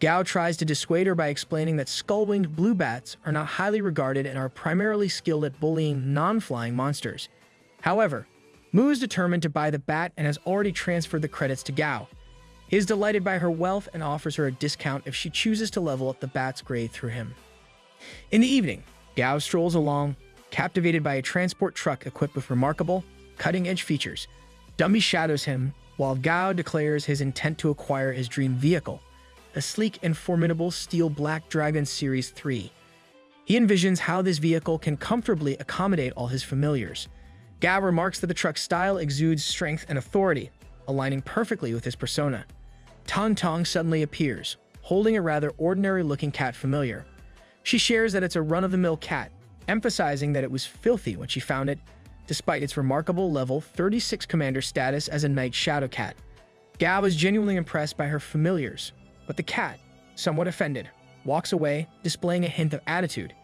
Gao tries to dissuade her by explaining that skull-winged blue bats are not highly regarded and are primarily skilled at bullying non-flying monsters. However, Mu is determined to buy the bat and has already transferred the credits to Gao. He is delighted by her wealth and offers her a discount if she chooses to level up the bat's grade through him. In the evening, Gao strolls along, captivated by a transport truck equipped with remarkable, cutting-edge features. Dumby shadows him, while Gao declares his intent to acquire his dream vehicle, a sleek and formidable Steel Black Dragon Series 3. He envisions how this vehicle can comfortably accommodate all his familiars. Gao remarks that the truck's style exudes strength and authority, aligning perfectly with his persona. Tong Tong suddenly appears, holding a rather ordinary-looking cat familiar. She shares that it's a run-of-the-mill cat, emphasizing that it was filthy when she found it, despite its remarkable level 36 commander status as a night shadow cat. Gao is genuinely impressed by her familiars, but the cat, somewhat offended, walks away, displaying a hint of attitude.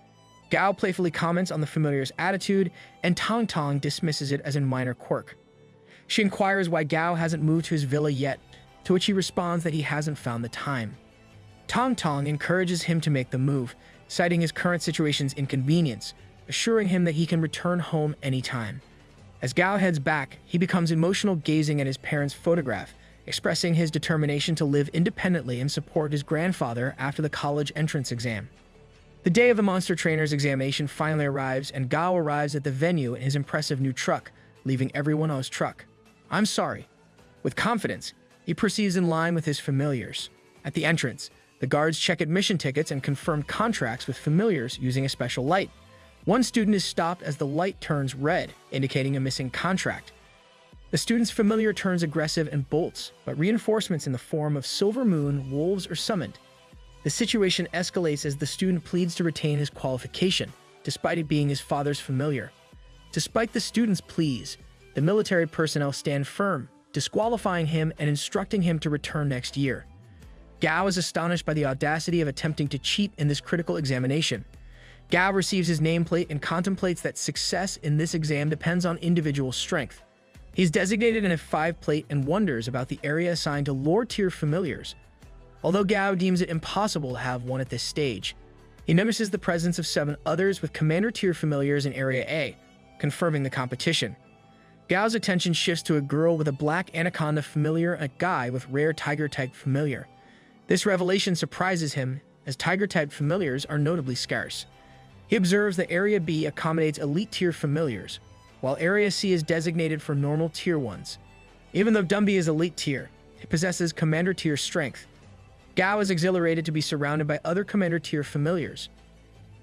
Gao playfully comments on the familiar's attitude, and Tong Tong dismisses it as a minor quirk. She inquires why Gao hasn't moved to his villa yet, to which he responds that he hasn't found the time. Tong Tong encourages him to make the move, citing his current situation's inconvenience, assuring him that he can return home anytime. As Gao heads back, he becomes emotional gazing at his parents' photograph, expressing his determination to live independently and support his grandfather after the college entrance exam. The day of the Monster Trainer's examination finally arrives, and Gao arrives at the venue in his impressive new truck, leaving everyone awestruck. "I'm sorry." With confidence, he proceeds in line with his familiars. At the entrance, the guards check admission tickets and confirm contracts with familiars using a special light. One student is stopped as the light turns red, indicating a missing contract. The student's familiar turns aggressive and bolts, but reinforcements in the form of Silver Moon, wolves are summoned. The situation escalates as the student pleads to retain his qualification, despite it being his father's familiar. Despite the student's pleas, the military personnel stand firm, disqualifying him and instructing him to return next year. Gao is astonished by the audacity of attempting to cheat in this critical examination. Gao receives his nameplate and contemplates that success in this exam depends on individual strength. He's designated an F5 plate and wonders about the area assigned to lower-tier familiars. Although Gao deems it impossible to have one at this stage, he notices the presence of 7 others with commander-tier familiars in Area A, confirming the competition. Gao's attention shifts to a girl with a black anaconda familiar and a guy with rare tiger-type familiar. This revelation surprises him, as tiger-type familiars are notably scarce. He observes that Area B accommodates elite-tier familiars, while Area C is designated for normal tier ones. Even though Dumby is elite tier, he possesses commander tier strength. Gao is exhilarated to be surrounded by other commander-tier familiars,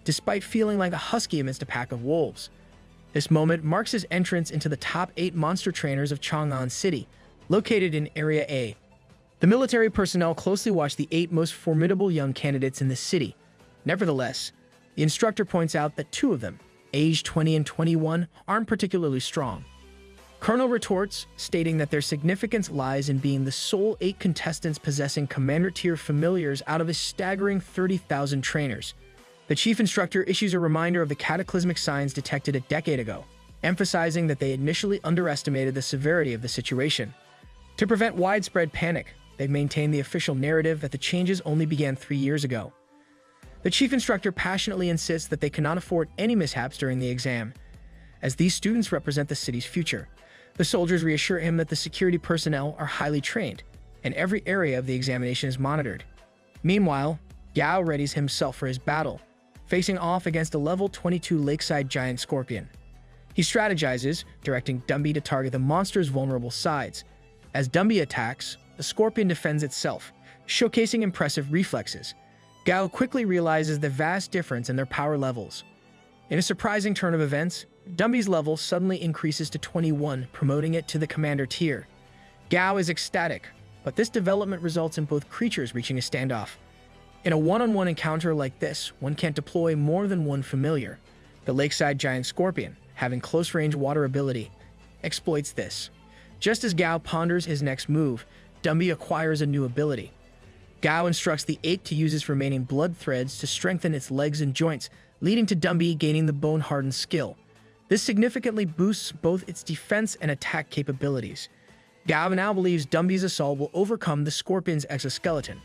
despite feeling like a husky amidst a pack of wolves. This moment marks his entrance into the top 8 monster trainers of Chang'an City, located in Area A. The military personnel closely watch the 8 most formidable young candidates in the city. Nevertheless, the instructor points out that 2 of them, aged 20 and 21, aren't particularly strong. Colonel retorts, stating that their significance lies in being the sole 8 contestants possessing commander-tier familiars out of a staggering 30,000 trainers. The chief instructor issues a reminder of the cataclysmic signs detected a decade ago, emphasizing that they initially underestimated the severity of the situation. To prevent widespread panic, they've maintained the official narrative that the changes only began 3 years ago. The chief instructor passionately insists that they cannot afford any mishaps during the exam, as these students represent the city's future. The soldiers reassure him that the security personnel are highly trained, and every area of the examination is monitored. Meanwhile, Gao readies himself for his battle, facing off against a level 22 lakeside giant scorpion. He strategizes, directing Dumby to target the monster's vulnerable sides. As Dumby attacks, the scorpion defends itself, showcasing impressive reflexes. Gao quickly realizes the vast difference in their power levels. In a surprising turn of events, Dumby's level suddenly increases to 21, promoting it to the commander tier. Gao is ecstatic, but this development results in both creatures reaching a standoff. In a one-on-one encounter like this, one can't deploy more than one familiar. The lakeside giant scorpion, having close-range water ability, exploits this. Just as Gao ponders his next move, Dumby acquires a new ability. Gao instructs the ape to use its remaining blood threads to strengthen its legs and joints, leading to Dumby gaining the bone-hardened skill. This significantly boosts both its defense and attack capabilities. Gao now believes Dumby's assault will overcome the scorpion's exoskeleton.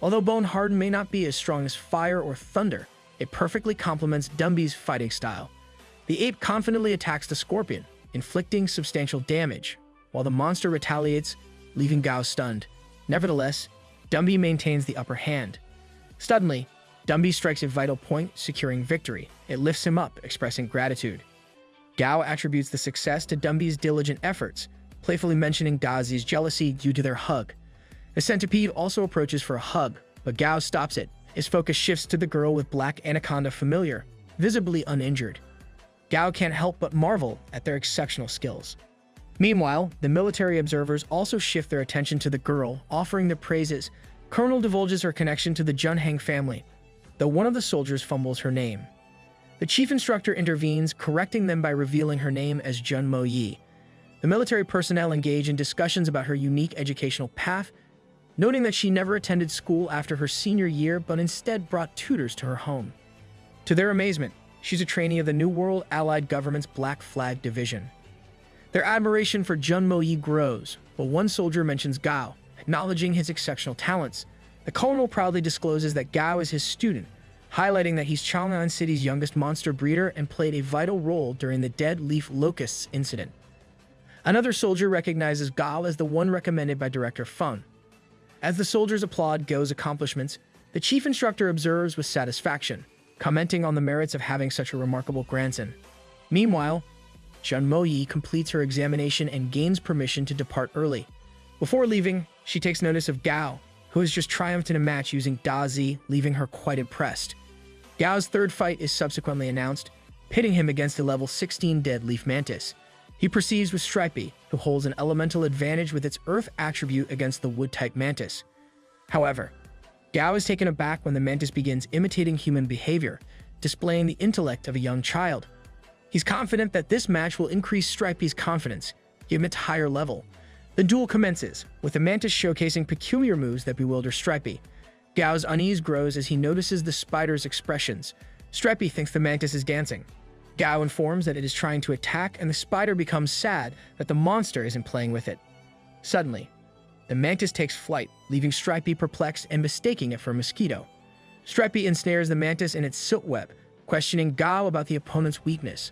Although Bone Harden may not be as strong as fire or thunder, it perfectly complements Dumby's fighting style. The ape confidently attacks the scorpion, inflicting substantial damage, while the monster retaliates, leaving Gao stunned. Nevertheless, Dumby maintains the upper hand. Suddenly, Dumby strikes a vital point, securing victory. It lifts him up, expressing gratitude. Gao attributes the success to Dumby's diligent efforts, playfully mentioning Dazi's jealousy due to their hug. The centipede also approaches for a hug, but Gao stops it. His focus shifts to the girl with black anaconda familiar, visibly uninjured. Gao can't help but marvel at their exceptional skills. Meanwhile, the military observers also shift their attention to the girl, offering their praises. Colonel divulges her connection to the Junhang family, though one of the soldiers fumbles her name. The chief instructor intervenes, correcting them by revealing her name as Jun Mo Yi. The military personnel engage in discussions about her unique educational path, noting that she never attended school after her senior year but instead brought tutors to her home. To their amazement, she's a trainee of the New World Allied Government's Black Flag Division. Their admiration for Jun Mo Yi grows, but one soldier mentions Gao, acknowledging his exceptional talents. The colonel proudly discloses that Gao is his student, highlighting that he's Chang'an City's youngest monster breeder and played a vital role during the Dead Leaf Locusts incident. Another soldier recognizes Gao as the one recommended by Director Feng. As the soldiers applaud Gao's accomplishments, the chief instructor observes with satisfaction, commenting on the merits of having such a remarkable grandson. Meanwhile, Jun Mo Yi completes her examination and gains permission to depart early. Before leaving, she takes notice of Gao, who has just triumphed in a match using Dazi, leaving her quite impressed. Gao's third fight is subsequently announced, pitting him against a level 16 Dead Leaf Mantis. He proceeds with Stripey, who holds an elemental advantage with its Earth attribute against the Wood-type Mantis. However, Gao is taken aback when the Mantis begins imitating human behavior, displaying the intellect of a young child. He's confident that this match will increase Stripey's confidence, give him its higher level. The duel commences, with the Mantis showcasing peculiar moves that bewilder Stripey. Gao's unease grows as he notices the spider's expressions. Stripey thinks the Mantis is dancing. Gao informs that it is trying to attack, and the spider becomes sad that the monster isn't playing with it. Suddenly, the Mantis takes flight, leaving Stripey perplexed and mistaking it for a mosquito. Stripey ensnares the Mantis in its silk web, questioning Gao about the opponent's weakness.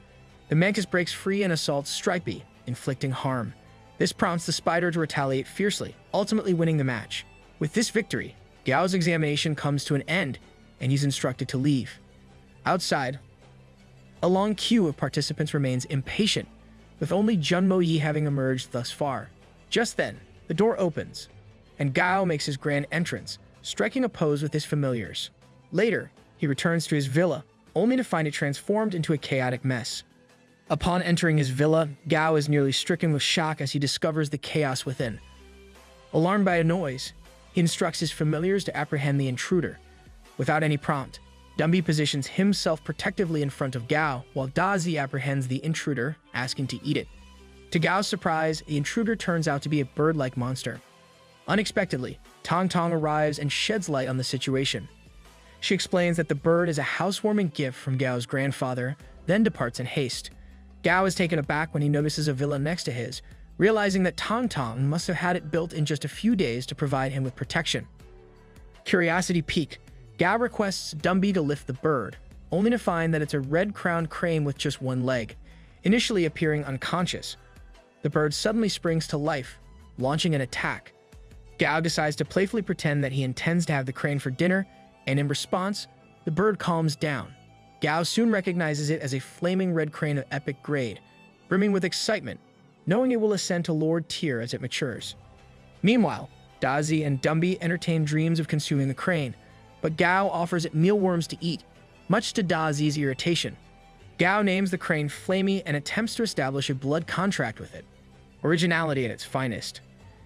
The Mantis breaks free and assaults Stripey, inflicting harm. This prompts the spider to retaliate fiercely, ultimately winning the match. With this victory, Gao's examination comes to an end, and he's instructed to leave. Outside, a long queue of participants remains impatient, with only Jun Mo Yi having emerged thus far. Just then, the door opens, and Gao makes his grand entrance, striking a pose with his familiars. Later, he returns to his villa, only to find it transformed into a chaotic mess. Upon entering his villa, Gao is nearly stricken with shock as he discovers the chaos within. Alarmed by a noise, he instructs his familiars to apprehend the intruder. Without any prompt, Dumby positions himself protectively in front of Gao, while Dazi apprehends the intruder, asking to eat it. To Gao's surprise, the intruder turns out to be a bird-like monster. Unexpectedly, Tong Tong arrives and sheds light on the situation. She explains that the bird is a housewarming gift from Gao's grandfather, then departs in haste. Gao is taken aback when he notices a villa next to his, realizing that Tong Tong must have had it built in just a few days to provide him with protection. Curiosity piqued, Gao requests Dumby to lift the bird, only to find that it's a red-crowned crane with just one leg, initially appearing unconscious. The bird suddenly springs to life, launching an attack. Gao decides to playfully pretend that he intends to have the crane for dinner, and in response, the bird calms down. Gao soon recognizes it as a flaming red crane of epic grade, brimming with excitement, knowing it will ascend to Lord Tier as it matures. Meanwhile, Dazi and Dumby entertain dreams of consuming the crane, but Gao offers it mealworms to eat, much to Dazi's irritation. Gao names the crane Flamey and attempts to establish a blood contract with it. Originality at its finest.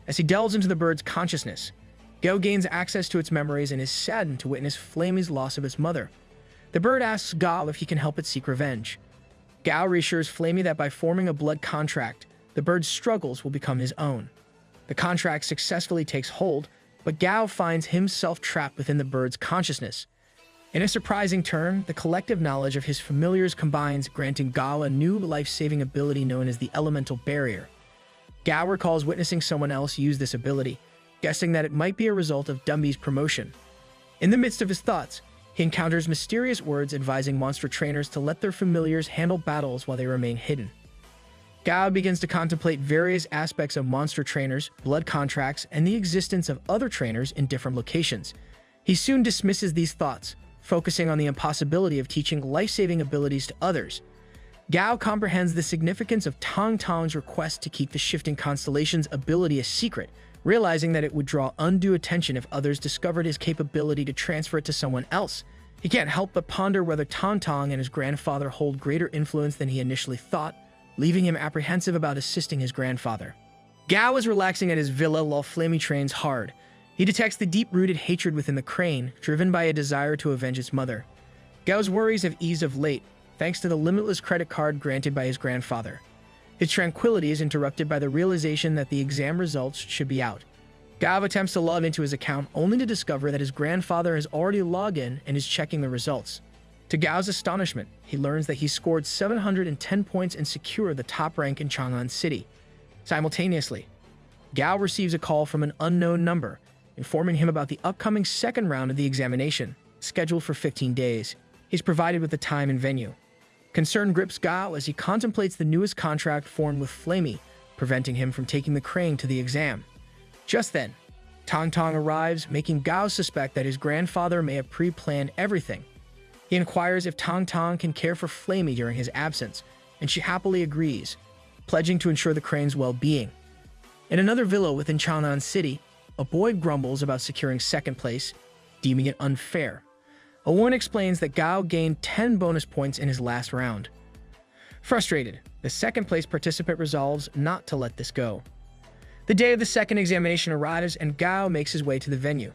As he delves into the bird's consciousness, Gao gains access to its memories and is saddened to witness Flamey's loss of his mother. The bird asks Gao if he can help it seek revenge. Gao reassures Flamey that by forming a blood contract, the bird's struggles will become his own. The contract successfully takes hold, but Gao finds himself trapped within the bird's consciousness. In a surprising turn, the collective knowledge of his familiars combines, granting Gao a new life-saving ability known as the Elemental Barrier. Gao recalls witnessing someone else use this ability, guessing that it might be a result of Dumby's promotion. In the midst of his thoughts, he encounters mysterious words advising monster trainers to let their familiars handle battles while they remain hidden. Gao begins to contemplate various aspects of monster trainers, blood contracts, and the existence of other trainers in different locations. He soon dismisses these thoughts, focusing on the impossibility of teaching life-saving abilities to others. Gao comprehends the significance of Tong Tong's request to keep the shifting constellations ability a secret, realizing that it would draw undue attention if others discovered his capability to transfer it to someone else. He can't help but ponder whether Tong Tong and his grandfather hold greater influence than he initially thought, leaving him apprehensive about assisting his grandfather. Gao is relaxing at his villa while Flamey trains hard. He detects the deep-rooted hatred within the crane, driven by a desire to avenge its mother. Gao's worries have eased of late, thanks to the limitless credit card granted by his grandfather. His tranquility is interrupted by the realization that the exam results should be out. Gao attempts to log into his account only to discover that his grandfather has already logged in and is checking the results. To Gao's astonishment, he learns that he scored 710 points and secured the top rank in Chang'an City. Simultaneously, Gao receives a call from an unknown number, informing him about the upcoming second round of the examination, scheduled for 15 days. He's provided with the time and venue. Concern grips Gao as he contemplates the newest contract formed with Flamey, preventing him from taking the crane to the exam. Just then, Tong Tong arrives, making Gao suspect that his grandfather may have pre-planned everything. He inquires if Tong Tong can care for Flamey during his absence, and she happily agrees, pledging to ensure the crane's well-being. In another villa within Chang'an City, a boy grumbles about securing second place, deeming it unfair. A woman explains that Gao gained 10 bonus points in his last round. Frustrated, the second-place participant resolves not to let this go. The day of the second examination arrives, and Gao makes his way to the venue.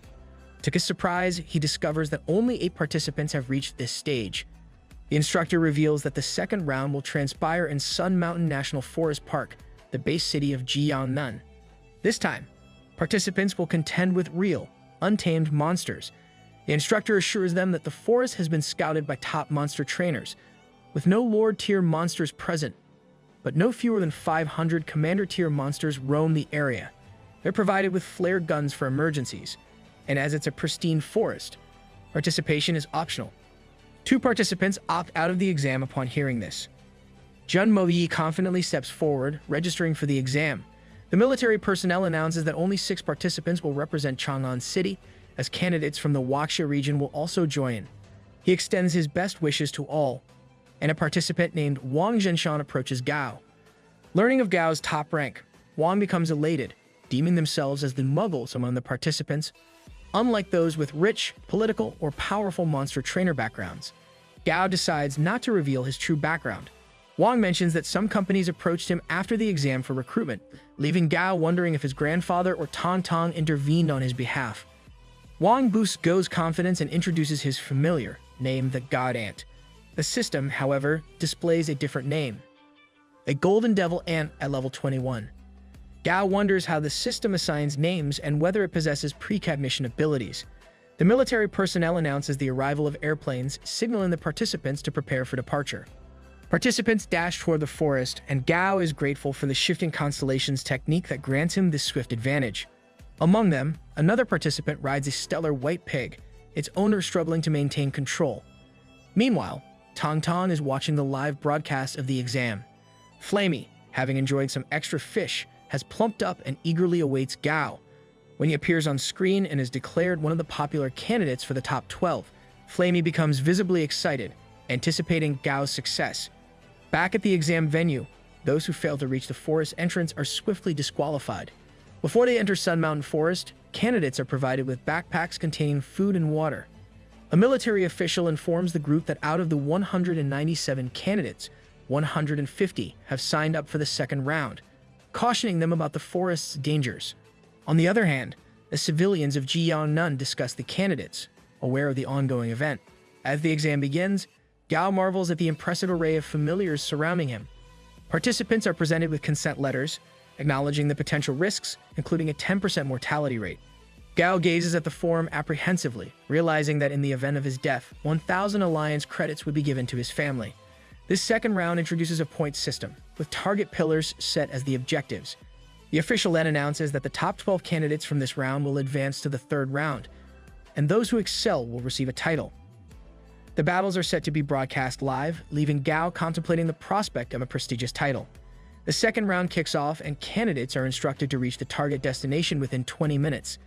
To his surprise, he discovers that only 8 participants have reached this stage. The instructor reveals that the second round will transpire in Sun Mountain National Forest Park, the base city of Jiangnan. This time, participants will contend with real, untamed monsters. The instructor assures them that the forest has been scouted by top monster trainers, with no Lord-tier monsters present, but no fewer than 500 Commander-tier monsters roam the area. They're provided with flare guns for emergencies, and as it's a pristine forest, participation is optional. 2 participants opt out of the exam upon hearing this. Jun Mo-yi confidently steps forward, registering for the exam. The military personnel announces that only 6 participants will represent Chang'an City, as candidates from the Wuxia region will also join. He extends his best wishes to all, and a participant named Wang Zhenshan approaches Gao. Learning of Gao's top rank, Wang becomes elated, deeming themselves as the muggles among the participants. unlike those with rich, political, or powerful monster trainer backgrounds. Gao decides not to reveal his true background. Wang mentions that some companies approached him after the exam for recruitment, leaving Gao wondering if his grandfather or Tong Tong intervened on his behalf. Wang boosts Gao's confidence and introduces his familiar, named the God Ant. The system, however, displays a different name, a Golden Devil Ant at level 21. Gao wonders how the system assigns names and whether it possesses precognition abilities. The military personnel announces the arrival of airplanes, signaling the participants to prepare for departure. Participants dash toward the forest, and Gao is grateful for the shifting constellations technique that grants him this swift advantage. Among them, another participant rides a stellar white pig, its owner struggling to maintain control. Meanwhile, Tong Tong is watching the live broadcast of the exam. Flamey, having enjoyed some extra fish, has plumped up and eagerly awaits Gao. When he appears on screen and is declared one of the popular candidates for the top 12, Flamey becomes visibly excited, anticipating Gao's success. Back at the exam venue, those who fail to reach the forest entrance are swiftly disqualified. Before they enter Sun Mountain Forest, candidates are provided with backpacks containing food and water. A military official informs the group that out of the 197 candidates, 150 have signed up for the second round, cautioning them about the forest's dangers. On the other hand, the civilians of Jiangnan discuss the candidates, aware of the ongoing event. As the exam begins, Gao marvels at the impressive array of familiars surrounding him. Participants are presented with consent letters, acknowledging the potential risks, including a 10% mortality rate. Gao gazes at the form apprehensively, realizing that in the event of his death, 1,000 alliance credits would be given to his family. This second round introduces a point system, with target pillars set as the objectives. The official then announces that the top 12 candidates from this round will advance to the third round, and those who excel will receive a title. The battles are set to be broadcast live, leaving Gao contemplating the prospect of a prestigious title. The second round kicks off, and candidates are instructed to reach the target destination within 20 minutes.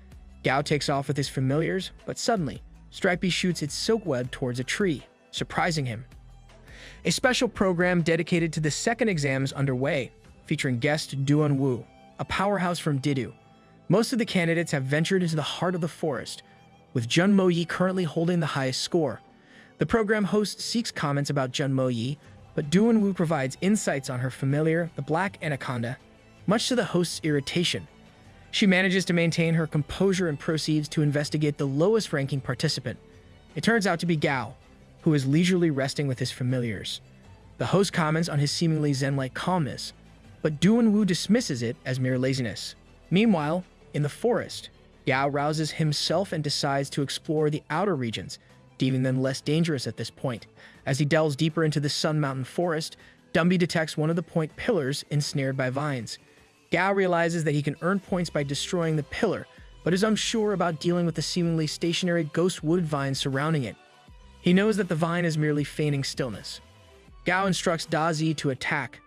Gao takes off with his familiars, but suddenly, Stripey shoots its silk web towards a tree, surprising him. A special program dedicated to the second exam is underway, featuring guest Duan Wu, a powerhouse from Didu. Most of the candidates have ventured into the heart of the forest, with Jun Moyi currently holding the highest score. The program host seeks comments about Jun Moyi, but Duan Wu provides insights on her familiar, the Black Anaconda, much to the host's irritation. She manages to maintain her composure and proceeds to investigate the lowest-ranking participant. It turns out to be Gao, who is leisurely resting with his familiars. The host comments on his seemingly zen-like calmness, but Duan Wu dismisses it as mere laziness. Meanwhile, in the forest, Gao rouses himself and decides to explore the outer regions, deeming them less dangerous at this point. As he delves deeper into the Sun Mountain Forest, Dumby detects one of the point pillars ensnared by vines. Gao realizes that he can earn points by destroying the pillar, but is unsure about dealing with the seemingly stationary ghost wood vine surrounding it. He knows that the vine is merely feigning stillness. Gao instructs Da Zi to attack,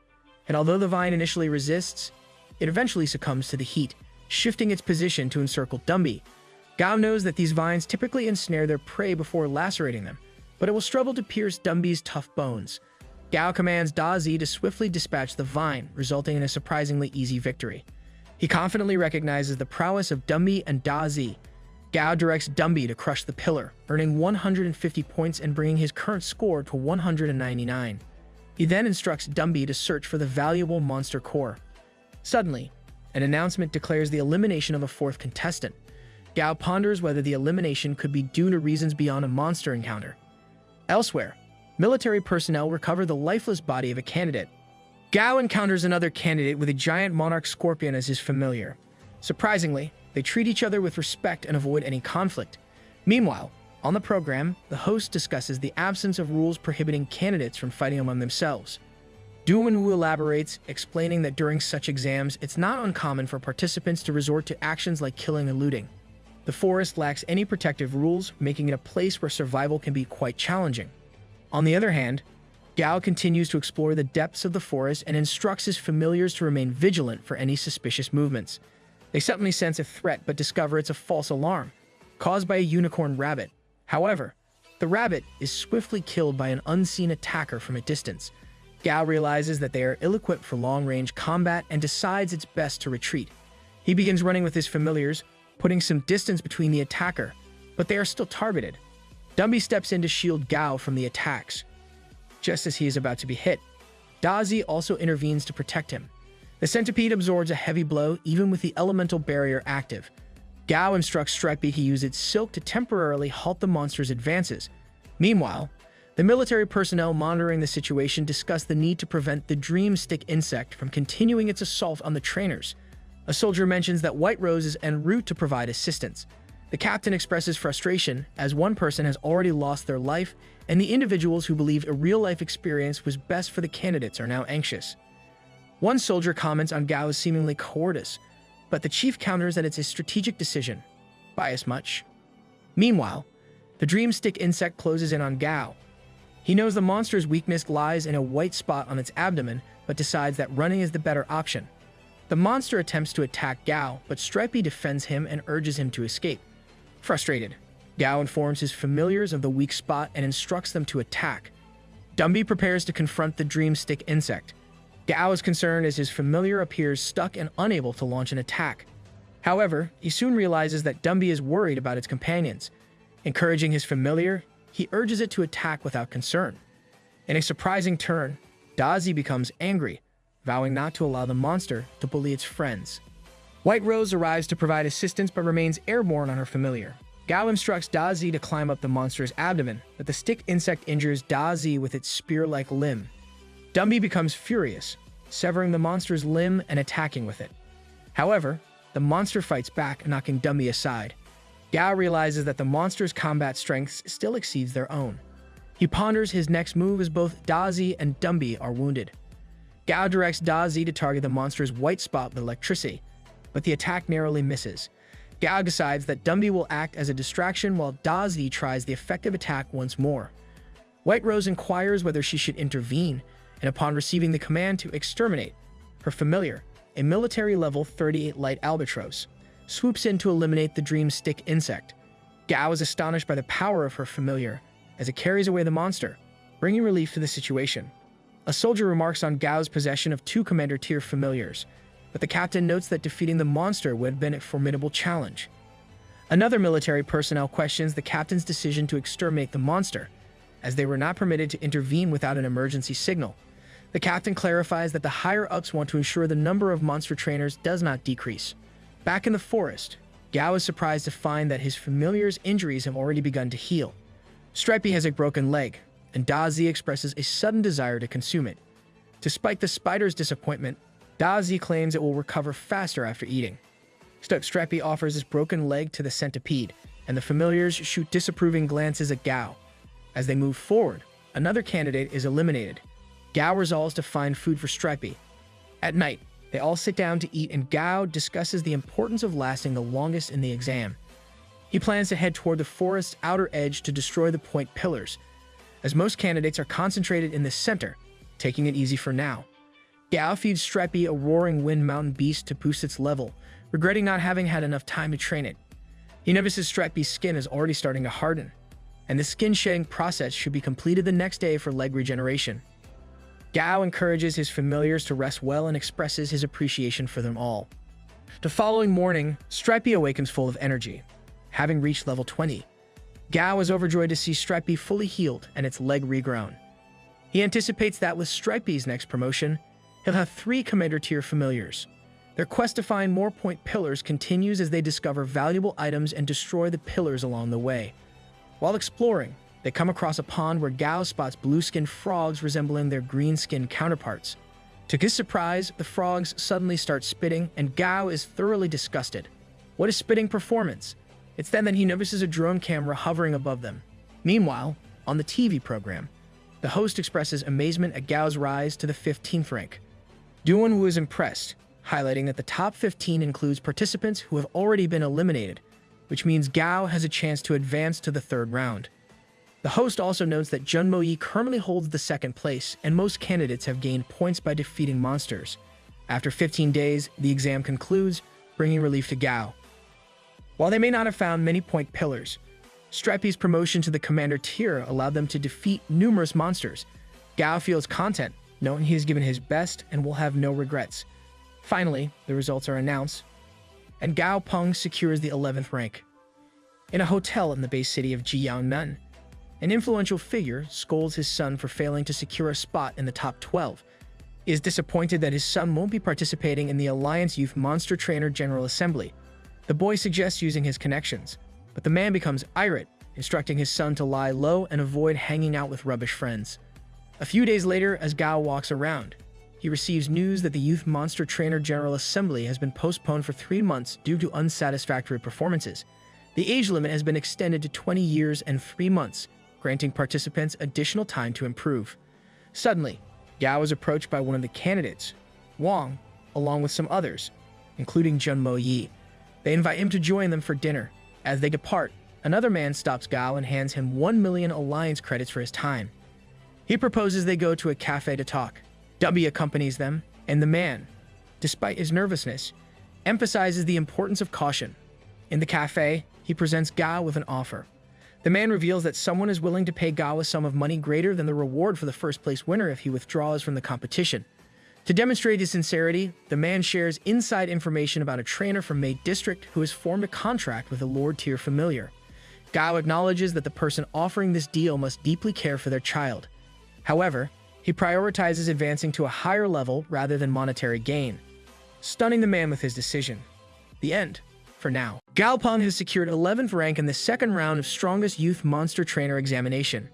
and although the vine initially resists, it eventually succumbs to the heat, shifting its position to encircle Dumby. Gao knows that these vines typically ensnare their prey before lacerating them, but it will struggle to pierce Dumby's tough bones. Gao commands Da Zi to swiftly dispatch the vine, resulting in a surprisingly easy victory. He confidently recognizes the prowess of Dumby and Da Zi. Gao directs Dumby to crush the pillar, earning 150 points and bringing his current score to 199. He then instructs Dumby to search for the valuable monster core. Suddenly, an announcement declares the elimination of a fourth contestant. Gao ponders whether the elimination could be due to reasons beyond a monster encounter. Elsewhere, military personnel recover the lifeless body of a candidate. Gao encounters another candidate with a giant monarch scorpion as his familiar. Surprisingly, they treat each other with respect and avoid any conflict. Meanwhile, on the program, the host discusses the absence of rules prohibiting candidates from fighting among themselves. Duan Wu elaborates, explaining that during such exams, it's not uncommon for participants to resort to actions like killing and looting. The forest lacks any protective rules, making it a place where survival can be quite challenging. On the other hand, Gao continues to explore the depths of the forest and instructs his familiars to remain vigilant for any suspicious movements. They suddenly sense a threat but discover it's a false alarm, caused by a unicorn rabbit. However, the rabbit is swiftly killed by an unseen attacker from a distance. Gao realizes that they are ill-equipped for long-range combat and decides it's best to retreat. He begins running with his familiars, putting some distance between the attacker, but they are still targeted. Dumby steps in to shield Gao from the attacks. Just as he is about to be hit, Dazi also intervenes to protect him. The centipede absorbs a heavy blow even with the elemental barrier active. Gao instructs Stripey to use its silk to temporarily halt the monster's advances. Meanwhile, the military personnel monitoring the situation discuss the need to prevent the dream stick insect from continuing its assault on the trainers. A soldier mentions that White Rose is en route to provide assistance. The captain expresses frustration as one person has already lost their life, and the individuals who believe a real-life experience was best for the candidates are now anxious. One soldier comments on Gao's seemingly cowardice, but the chief counters that it's a strategic decision. Bias much? Meanwhile, the dream stick insect closes in on Gao. He knows the monster's weakness lies in a white spot on its abdomen, but decides that running is the better option. The monster attempts to attack Gao, but Stripey defends him and urges him to escape. Frustrated, Gao informs his familiars of the weak spot and instructs them to attack. Dumby prepares to confront the dream stick insect. Gao is concerned as his familiar appears stuck and unable to launch an attack. However, he soon realizes that Dumby is worried about its companions. Encouraging his familiar, he urges it to attack without concern. In a surprising turn, Dazi becomes angry, vowing not to allow the monster to bully its friends. White Rose arrives to provide assistance but remains airborne on her familiar. Gao instructs Dazi to climb up the monster's abdomen, but the stick insect injures Dazi with its spear-like limb. Dumby becomes furious, severing the monster's limb and attacking with it. However, the monster fights back, knocking Dumby aside. Gao realizes that the monster's combat strength still exceeds their own. He ponders his next move as both Dazi and Dumby are wounded. Gao directs Dazi to target the monster's white spot with electricity, but the attack narrowly misses. Gao decides that Dumby will act as a distraction while Dazi tries the effective attack once more. White Rose inquires whether she should intervene, and upon receiving the command to exterminate, her familiar, a military-level 38 light albatross, swoops in to eliminate the dream stick insect. Gao is astonished by the power of her familiar as it carries away the monster, bringing relief to the situation. A soldier remarks on Gao's possession of 2 commander-tier familiars, but the captain notes that defeating the monster would have been a formidable challenge. Another military personnel questions the captain's decision to exterminate the monster, as they were not permitted to intervene without an emergency signal. The captain clarifies that the higher-ups want to ensure the number of monster trainers does not decrease. Back in the forest, Gao is surprised to find that his familiar's injuries have already begun to heal. Stripey has a broken leg, and Dazi expresses a sudden desire to consume it. Despite the spider's disappointment, Dazi claims it will recover faster after eating. Stripey offers his broken leg to the centipede, and the familiars shoot disapproving glances at Gao. As they move forward, another candidate is eliminated. Gao resolves to find food for Stripey. At night, they all sit down to eat, and Gao discusses the importance of lasting the longest in the exam. He plans to head toward the forest's outer edge to destroy the point pillars, as most candidates are concentrated in the center, taking it easy for now. Gao feeds Stripey a roaring wind mountain beast to boost its level, regretting not having had enough time to train it. He notices Stripey's skin is already starting to harden, and the skin shedding process should be completed the next day for leg regeneration. Gao encourages his familiars to rest well and expresses his appreciation for them all. The following morning, Stripey awakens full of energy. Having reached level 20, Gao is overjoyed to see Stripey fully healed and its leg regrown. He anticipates that with Stripey's next promotion, he'll have 3 commander-tier familiars. Their quest to find more point pillars continues as they discover valuable items and destroy the pillars along the way. While exploring, they come across a pond where Gao spots blue-skinned frogs resembling their green-skinned counterparts. To his surprise, the frogs suddenly start spitting, and Gao is thoroughly disgusted. What is spitting performance? It's then that he notices a drone camera hovering above them. Meanwhile, on the TV program, the host expresses amazement at Gao's rise to the 15th rank. Duan-Wu is impressed, highlighting that the top 15 includes participants who have already been eliminated, which means Gao has a chance to advance to the 3rd round. The host also notes that Jun Mo-yi currently holds the 2nd place, and most candidates have gained points by defeating monsters. After 15 days, the exam concludes, bringing relief to Gao. While they may not have found many point pillars, Stripey's promotion to the commander tier allowed them to defeat numerous monsters. Gao feels content, knowing he has given his best and will have no regrets. Finally, the results are announced, and Gao Peng secures the 11th rank. In a hotel in the base city of Jiangnan, an influential figure scolds his son for failing to secure a spot in the top 12. He is disappointed that his son won't be participating in the Alliance Youth Monster Trainer General Assembly. The boy suggests using his connections, but the man becomes irate, instructing his son to lie low and avoid hanging out with rubbish friends. A few days later, as Gao walks around, he receives news that the Youth Monster Trainer General Assembly has been postponed for 3 months due to unsatisfactory performances. The age limit has been extended to 20 years and 3 months, granting participants additional time to improve. Suddenly, Gao is approached by one of the candidates, Wang, along with some others, including Junmo Yi. They invite him to join them for dinner. As they depart, another man stops Gao and hands him 1 million alliance credits for his time. He proposes they go to a cafe to talk. W accompanies them, and the man, despite his nervousness, emphasizes the importance of caution. In the cafe, he presents Gao with an offer. The man reveals that someone is willing to pay Gao a sum of money greater than the reward for the first-place winner if he withdraws from the competition. To demonstrate his sincerity, the man shares inside information about a trainer from Mei District who has formed a contract with a Lord-tier familiar. Gao acknowledges that the person offering this deal must deeply care for their child. However, he prioritizes advancing to a higher level rather than monetary gain, stunning the man with his decision. The end, for now. Gao Peng has secured 11th rank in the second round of Strongest Youth Monster Trainer examination.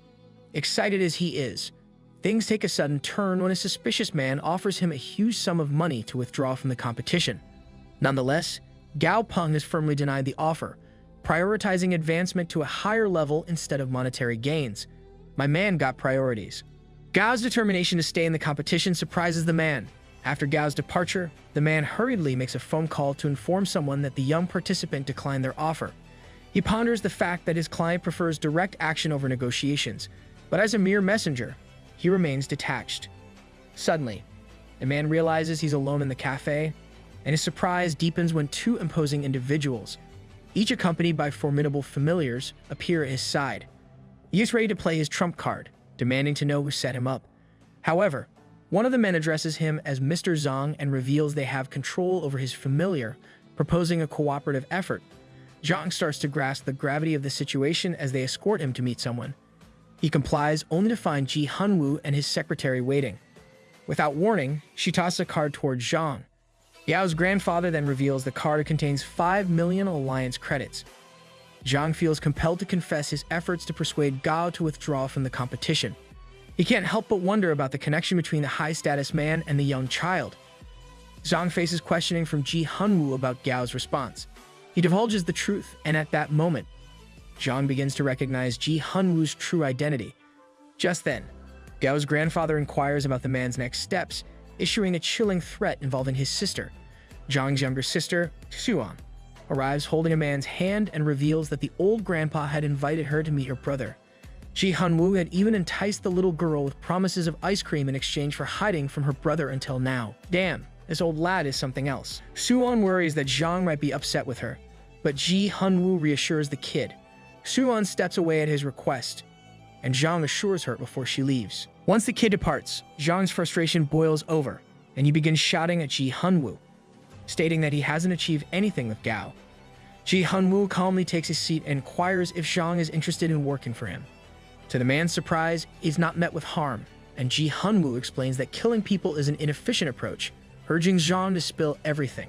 Excited as he is, things take a sudden turn when a suspicious man offers him a huge sum of money to withdraw from the competition. Nonetheless, Gao Peng has firmly denied the offer, prioritizing advancement to a higher level instead of monetary gains. My man got priorities. Gao's determination to stay in the competition surprises the man. After Gao's departure, the man hurriedly makes a phone call to inform someone that the young participant declined their offer. He ponders the fact that his client prefers direct action over negotiations, but as a mere messenger, he remains detached. Suddenly, the man realizes he's alone in the cafe, and his surprise deepens when 2 imposing individuals, each accompanied by formidable familiars, appear at his side. He is ready to play his trump card, demanding to know who set him up. However, one of the men addresses him as Mr. Zhang and reveals they have control over his familiar, proposing a cooperative effort. Zhang starts to grasp the gravity of the situation as they escort him to meet someone. He complies only to find Ji Hunwoo and his secretary waiting. Without warning, she tosses a card towards Zhang. Yao's grandfather then reveals the card contains 5 million alliance credits. Zhang feels compelled to confess his efforts to persuade Gao to withdraw from the competition. He can't help but wonder about the connection between the high-status man and the young child. Zhang faces questioning from Ji Hunwoo about Gao's response. He divulges the truth, and at that moment, Zhang begins to recognize Ji Hunwoo's true identity. Just then, Gao's grandfather inquires about the man's next steps, issuing a chilling threat involving his sister. Zhang's younger sister, Xuan, arrives holding a man's hand and reveals that the old grandpa had invited her to meet her brother. Ji Hunwoo had even enticed the little girl with promises of ice cream in exchange for hiding from her brother until now. Damn, this old lad is something else. Xuan worries that Zhang might be upset with her, but Ji Hunwoo reassures the kid. Xuan steps away at his request, and Zhang assures her before she leaves. Once the kid departs, Zhang's frustration boils over, and he begins shouting at Ji Hunwoo, stating that he hasn't achieved anything with Gao. Ji Hunwoo calmly takes his seat and inquires if Zhang is interested in working for him. To the man's surprise, he's not met with harm, and Ji Hunwoo explains that killing people is an inefficient approach, urging Zhang to spill everything.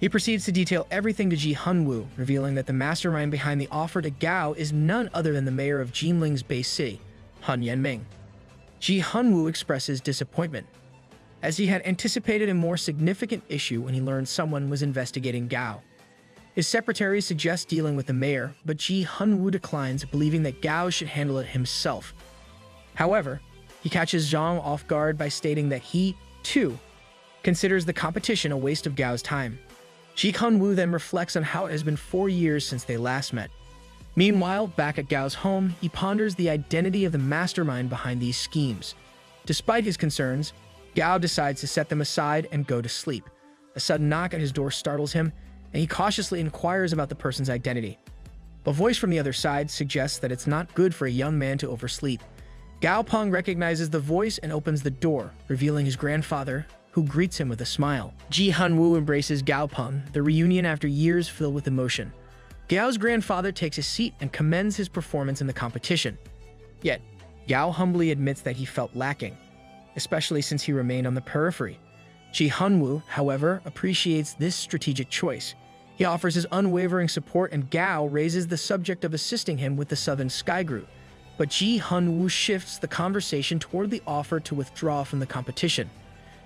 He proceeds to detail everything to Ji Hunwoo, revealing that the mastermind behind the offer to Gao is none other than the mayor of Jinling's base city, Han Yanming. Ji Hunwoo expresses disappointment, as he had anticipated a more significant issue when he learned someone was investigating Gao. His secretary suggests dealing with the mayor, but Ji Hunwoo declines, believing that Gao should handle it himself. However, he catches Zhang off guard by stating that he, too, considers the competition a waste of Gao's time. Ji Hunwoo then reflects on how it has been 4 years since they last met. Meanwhile, back at Gao's home, he ponders the identity of the mastermind behind these schemes. Despite his concerns, Gao decides to set them aside and go to sleep. A sudden knock at his door startles him, and he cautiously inquires about the person's identity. A voice from the other side suggests that it's not good for a young man to oversleep. Gao Peng recognizes the voice and opens the door, revealing his grandfather, who greets him with a smile. Ji Hunwoo embraces Gao Peng, the reunion after years filled with emotion. Gao's grandfather takes a seat and commends his performance in the competition. Yet, Gao humbly admits that he felt lacking, especially since he remained on the periphery. Ji Hunwoo, however, appreciates this strategic choice. He offers his unwavering support, and Gao raises the subject of assisting him with the Southern Sky Group. But Ji Hunwoo shifts the conversation toward the offer to withdraw from the competition.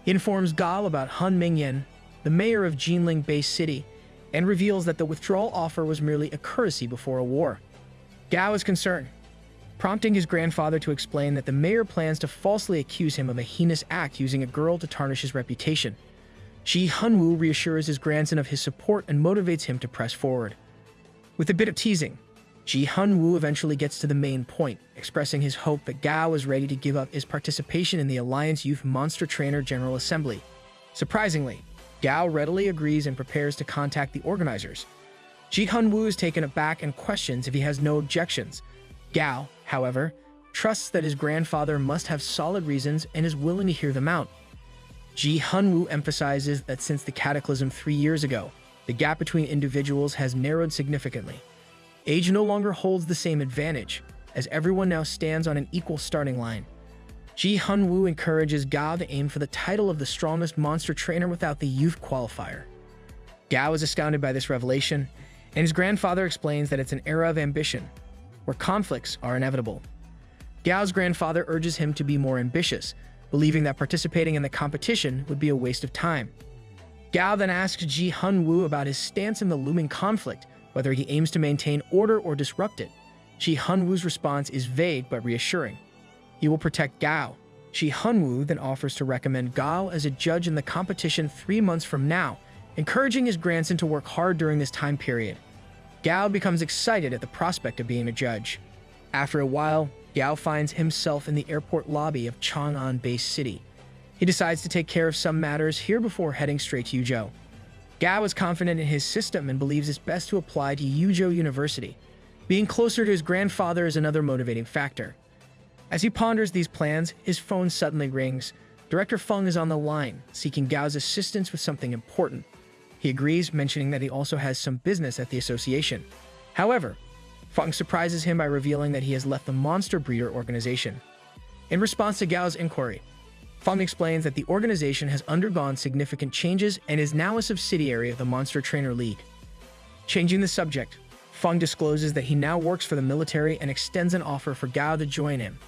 He informs Gao about Han Mingyan, the mayor of Jinling-based city, and reveals that the withdrawal offer was merely a courtesy before a war. Gao is concerned, prompting his grandfather to explain that the mayor plans to falsely accuse him of a heinous act using a girl to tarnish his reputation. Ji Hunwoo reassures his grandson of his support and motivates him to press forward. With a bit of teasing, Ji Hunwoo eventually gets to the main point, expressing his hope that Gao is ready to give up his participation in the Alliance Youth Monster Trainer General Assembly. Surprisingly, Gao readily agrees and prepares to contact the organizers. Ji Hunwoo is taken aback and questions if he has no objections. Gao, however, trusts that his grandfather must have solid reasons and is willing to hear them out. Ji Hunwoo emphasizes that since the cataclysm 3 years ago, the gap between individuals has narrowed significantly. Age no longer holds the same advantage, as everyone now stands on an equal starting line. Ji Hunwoo encourages Gao to aim for the title of the strongest monster trainer without the youth qualifier. Gao is astounded by this revelation, and his grandfather explains that it's an era of ambition, where conflicts are inevitable. Gao's grandfather urges him to be more ambitious, believing that participating in the competition would be a waste of time. Gao then asks Ji Hunwoo about his stance in the looming conflict, whether he aims to maintain order or disrupt it. Ji Hunwoo's response is vague but reassuring. He will protect Gao. Ji Hunwoo then offers to recommend Gao as a judge in the competition 3 months from now, encouraging his grandson to work hard during this time period. Gao becomes excited at the prospect of being a judge. After a while, Gao finds himself in the airport lobby of Chang'an-based city. He decides to take care of some matters here before heading straight to Yuzhou. Gao is confident in his system and believes it's best to apply to Yuzhou University. Being closer to his grandfather is another motivating factor. As he ponders these plans, his phone suddenly rings. Director Feng is on the line, seeking Gao's assistance with something important. He agrees, mentioning that he also has some business at the association. However, Feng surprises him by revealing that he has left the Monster Breeder organization. In response to Gao's inquiry, Feng explains that the organization has undergone significant changes and is now a subsidiary of the Monster Trainer League. Changing the subject, Feng discloses that he now works for the military and extends an offer for Gao to join him.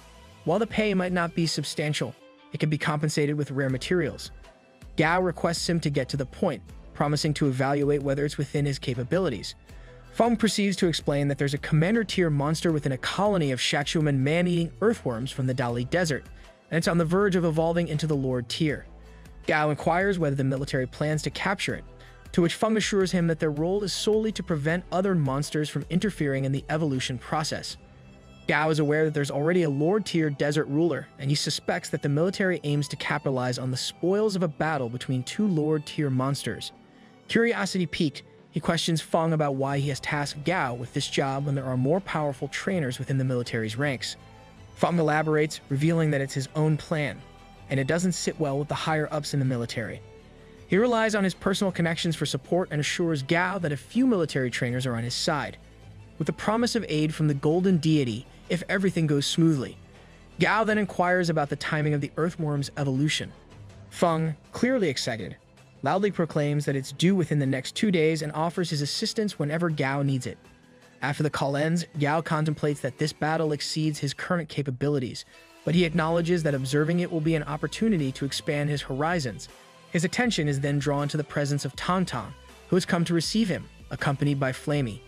While the pay might not be substantial, it can be compensated with rare materials. Gao requests him to get to the point, promising to evaluate whether it's within his capabilities. Feng proceeds to explain that there's a commander-tier monster within a colony of Shakshuman man-eating earthworms from the Dali Desert, and it's on the verge of evolving into the Lord tier. Gao inquires whether the military plans to capture it, to which Feng assures him that their role is solely to prevent other monsters from interfering in the evolution process. Gao is aware that there's already a Lord-tier desert ruler, and he suspects that the military aims to capitalize on the spoils of a battle between 2 Lord-tier monsters. Curiosity piqued, he questions Feng about why he has tasked Gao with this job when there are more powerful trainers within the military's ranks. Feng elaborates, revealing that it's his own plan, and it doesn't sit well with the higher-ups in the military. He relies on his personal connections for support and assures Gao that a few military trainers are on his side, with the promise of aid from the Golden Deity if everything goes smoothly. Gao then inquires about the timing of the earthworm's evolution. Feng, clearly excited, loudly proclaims that it's due within the next 2 days and offers his assistance whenever Gao needs it. After the call ends, Gao contemplates that this battle exceeds his current capabilities, but he acknowledges that observing it will be an opportunity to expand his horizons. His attention is then drawn to the presence of Tong Tong, who has come to receive him, accompanied by Flamey.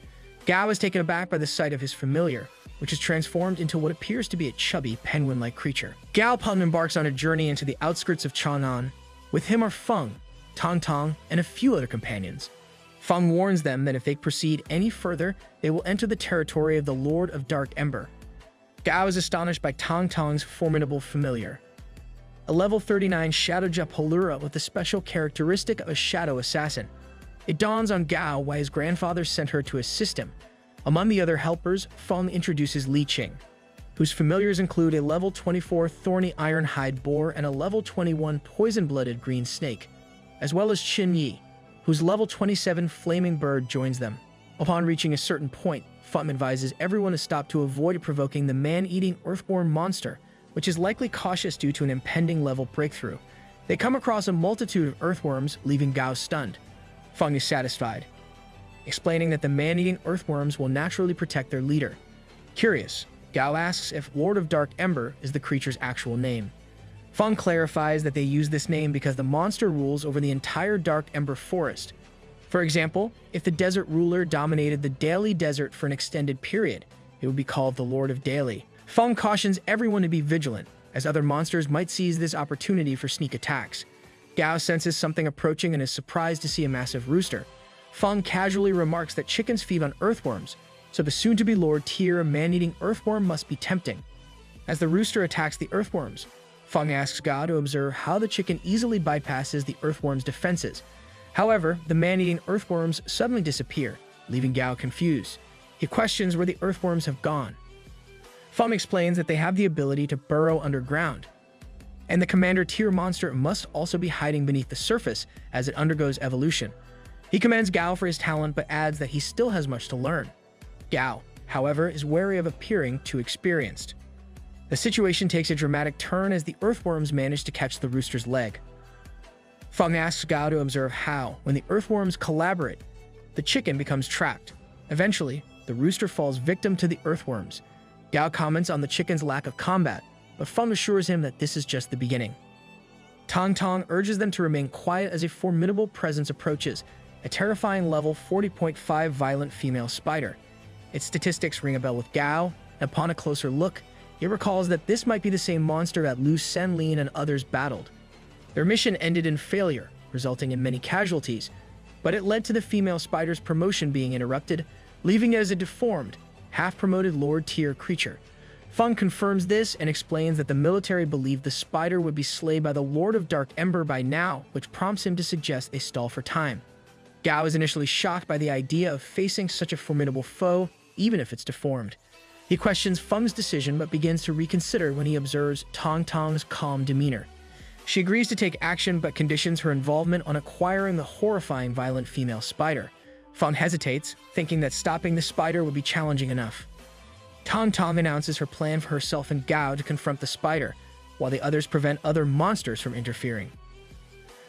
Gao is taken aback by the sight of his familiar, which is transformed into what appears to be a chubby, penguin-like creature. Gao Peng embarks on a journey into the outskirts of Chang'an. With him are Feng, Tong Tong, and a few other companions. Feng warns them that if they proceed any further, they will enter the territory of the Lord of Dark Ember. Gao is astonished by Tong Tong's formidable familiar, a level 39 Shadow Japalura with the special characteristic of a shadow assassin. It dawns on Gao why his grandfather sent her to assist him. Among the other helpers, Feng introduces Li Qing, whose familiars include a level 24 thorny ironhide boar and a level 21 poison-blooded green snake, as well as Qin Yi, whose level 27 flaming bird joins them. Upon reaching a certain point, Fum advises everyone to stop to avoid provoking the man-eating earthborn monster, which is likely cautious due to an impending level breakthrough. They come across a multitude of earthworms, leaving Gao stunned. Fung is satisfied, explaining that the man-eating earthworms will naturally protect their leader. Curious, Gao asks if Lord of Dark Ember is the creature's actual name. Fung clarifies that they use this name because the monster rules over the entire Dark Ember forest. For example, if the desert ruler dominated the Daily Desert for an extended period, it would be called the Lord of Daily. Fung cautions everyone to be vigilant, as other monsters might seize this opportunity for sneak attacks. Gao senses something approaching and is surprised to see a massive rooster. Fung casually remarks that chickens feed on earthworms, so the soon-to-be Lord Tier man-eating earthworm must be tempting. As the rooster attacks the earthworms, Fung asks Gao to observe how the chicken easily bypasses the earthworm's defenses. However, the man-eating earthworms suddenly disappear, leaving Gao confused. He questions where the earthworms have gone. Fung explains that they have the ability to burrow underground, and the Commander Tier monster must also be hiding beneath the surface as it undergoes evolution. He commends Gao for his talent but adds that he still has much to learn. Gao, however, is wary of appearing too experienced. The situation takes a dramatic turn as the earthworms manage to catch the rooster's leg. Fung asks Gao to observe how, when the earthworms collaborate, the chicken becomes trapped. Eventually, the rooster falls victim to the earthworms. Gao comments on the chicken's lack of combat, but Fung assures him that this is just the beginning. Tong Tong urges them to remain quiet as a formidable presence approaches, a terrifying level 40.5 violent female spider. Its statistics ring a bell with Gao, and upon a closer look, he recalls that this might be the same monster that Lu Senlin and others battled. Their mission ended in failure, resulting in many casualties, but it led to the female spider's promotion being interrupted, leaving it as a deformed, half-promoted Lord Tier creature. Fung confirms this and explains that the military believed the spider would be slayed by the Lord of Dark Ember by now, which prompts him to suggest they stall for time. Gao is initially shocked by the idea of facing such a formidable foe, even if it's deformed. He questions Fung's decision but begins to reconsider when he observes Tong Tong's calm demeanor. She agrees to take action but conditions her involvement on acquiring the horrifying violent female spider. Fung hesitates, thinking that stopping the spider would be challenging enough. Tong Tong announces her plan for herself and Gao to confront the spider, while the others prevent other monsters from interfering.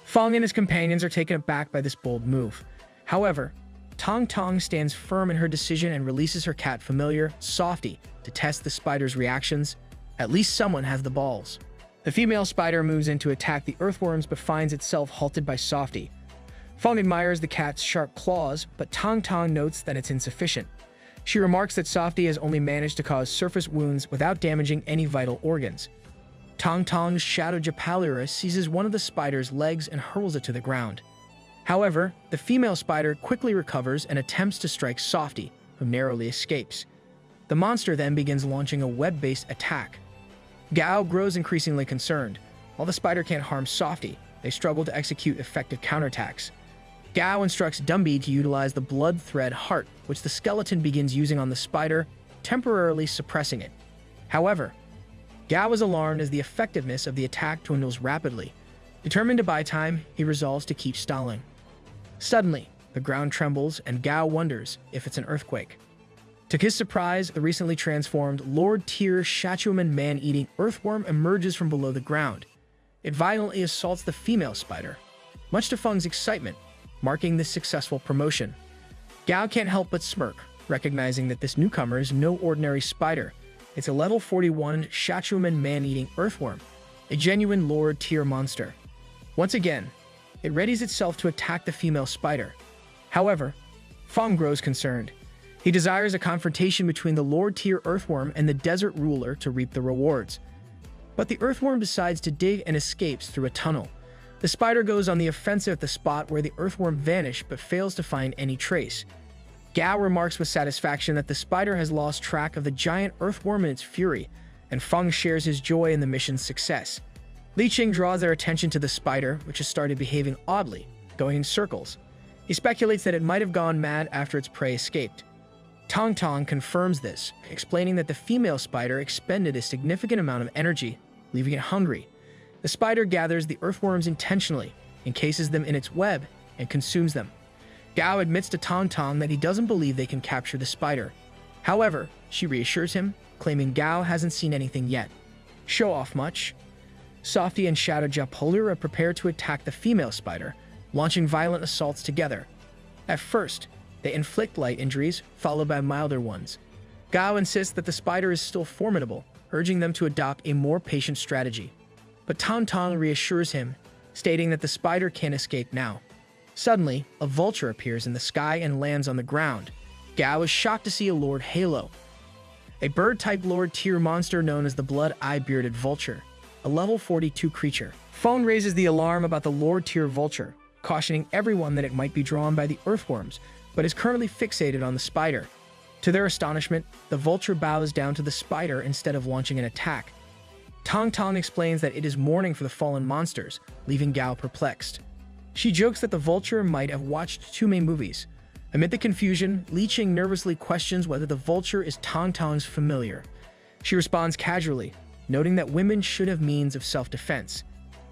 Fung and his companions are taken aback by this bold move. However, Tong Tong stands firm in her decision and releases her cat familiar, Softy, to test the spider's reactions. At least someone has the balls. The female spider moves in to attack the earthworms but finds itself halted by Softy. Fung admires the cat's sharp claws, but Tong Tong notes that it's insufficient. She remarks that Softy has only managed to cause surface wounds without damaging any vital organs. Tong Tong's Shadow Japalura seizes one of the spider's legs and hurls it to the ground. However, the female spider quickly recovers and attempts to strike Softy, who narrowly escapes. The monster then begins launching a web-based attack. Gao grows increasingly concerned. While the spider can't harm Softy, they struggle to execute effective counterattacks. Gao instructs Dumby to utilize the blood thread heart, which the skeleton begins using on the spider, temporarily suppressing it. However, Gao is alarmed as the effectiveness of the attack dwindles rapidly. Determined to buy time, he resolves to keep stalling. Suddenly, the ground trembles and Gao wonders if it's an earthquake. To his surprise, the recently transformed Lord Tier Shachuman man-eating earthworm emerges from below the ground. It violently assaults the female spider, much to Fung's excitement, marking this successful promotion. Gao can't help but smirk, recognizing that this newcomer is no ordinary spider. It's a level 41 Shachuman man-eating earthworm, a genuine Lord Tier monster. Once again, it readies itself to attack the female spider. However, Fung grows concerned. He desires a confrontation between the Lord Tier earthworm and the desert ruler to reap the rewards. But the earthworm decides to dig and escapes through a tunnel. The spider goes on the offensive at the spot where the earthworm vanished but fails to find any trace. Gao remarks with satisfaction that the spider has lost track of the giant earthworm in its fury, and Fung shares his joy in the mission's success. Li Qing draws their attention to the spider, which has started behaving oddly, going in circles. He speculates that it might have gone mad after its prey escaped. Tong Tong confirms this, explaining that the female spider expended a significant amount of energy, leaving it hungry. The spider gathers the earthworms intentionally, encases them in its web, and consumes them. Gao admits to Tong Tong that he doesn't believe they can capture the spider. However, she reassures him, claiming Gao hasn't seen anything yet. Show off much? Softy and Shadow Japolura prepare to attack the female spider, launching violent assaults together. At first, they inflict light injuries, followed by milder ones. Gao insists that the spider is still formidable, urging them to adopt a more patient strategy. But Tong Tong reassures him, stating that the spider can't escape now. Suddenly, a vulture appears in the sky and lands on the ground. Gao is shocked to see a Lord Halo, a bird-type Lord tier monster known as the Blood-Eye Bearded Vulture, a level 42 creature. Phone raises the alarm about the Lord tier vulture, cautioning everyone that it might be drawn by the earthworms, but is currently fixated on the spider. To their astonishment, the vulture bows down to the spider instead of launching an attack. Tong Tong explains that it is mourning for the fallen monsters, leaving Gao perplexed. She jokes that the vulture might have watched too many movies. Amid the confusion, Li Qing nervously questions whether the vulture is Tong Tong's familiar. She responds casually, noting that women should have means of self-defense.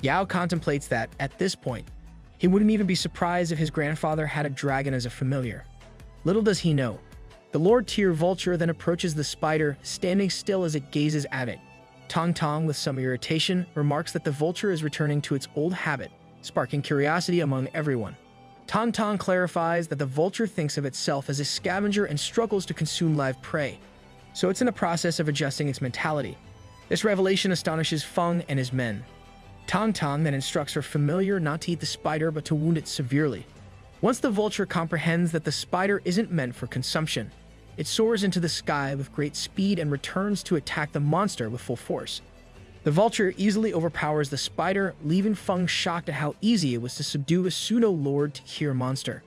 Gao contemplates that, at this point, he wouldn't even be surprised if his grandfather had a dragon as a familiar. Little does he know, the Lord tier vulture then approaches the spider, standing still as it gazes at it. Tong Tong, with some irritation, remarks that the vulture is returning to its old habit, sparking curiosity among everyone. Tong Tong clarifies that the vulture thinks of itself as a scavenger and struggles to consume live prey, so it's in the process of adjusting its mentality. This revelation astonishes Feng and his men. Tong Tong then instructs her familiar not to eat the spider but to wound it severely. Once the vulture comprehends that the spider isn't meant for consumption, it soars into the sky with great speed and returns to attack the monster with full force. The vulture easily overpowers the spider, leaving Feng shocked at how easy it was to subdue a pseudo-lord tier monster.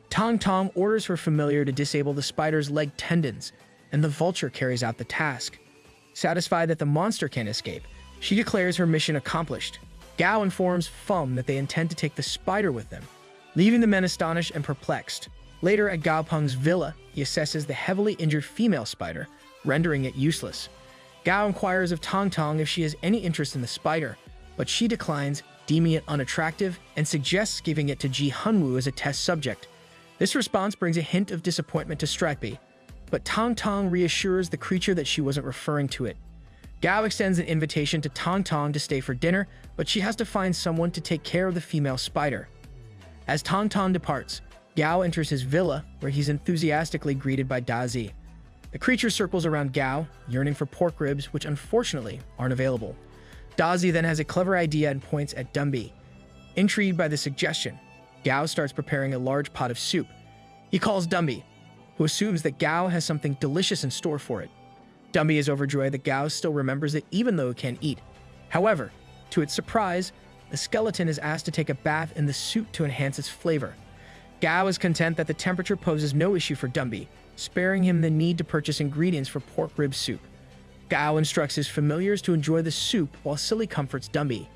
Tong Tong orders her familiar to disable the spider's leg tendons, and the vulture carries out the task. Satisfied that the monster can't escape, she declares her mission accomplished. Gao informs Feng that they intend to take the spider with them, leaving the men astonished and perplexed. Later at Gao Peng's villa, he assesses the heavily injured female spider, rendering it useless. Gao inquires of Tong Tong if she has any interest in the spider, but she declines, deeming it unattractive, and suggests giving it to Ji Hunwoo as a test subject. This response brings a hint of disappointment to Stripey, but Tong Tong reassures the creature that she wasn't referring to it. Gao extends an invitation to Tong Tong to stay for dinner, but she has to find someone to take care of the female spider. As Tong Tong departs, Gao enters his villa, where he's enthusiastically greeted by Dazi. The creature circles around Gao, yearning for pork ribs, which unfortunately aren't available. Dazi then has a clever idea and points at Dumby. Intrigued by the suggestion, Gao starts preparing a large pot of soup. He calls Dumby, who assumes that Gao has something delicious in store for it. Dumby is overjoyed that Gao still remembers it even though it can't eat. However, to its surprise, the skeleton is asked to take a bath in the soup to enhance its flavor. Gao is content that the temperature poses no issue for Dumby, sparing him the need to purchase ingredients for pork rib soup. Gao instructs his familiars to enjoy the soup while Silly comforts Dumby.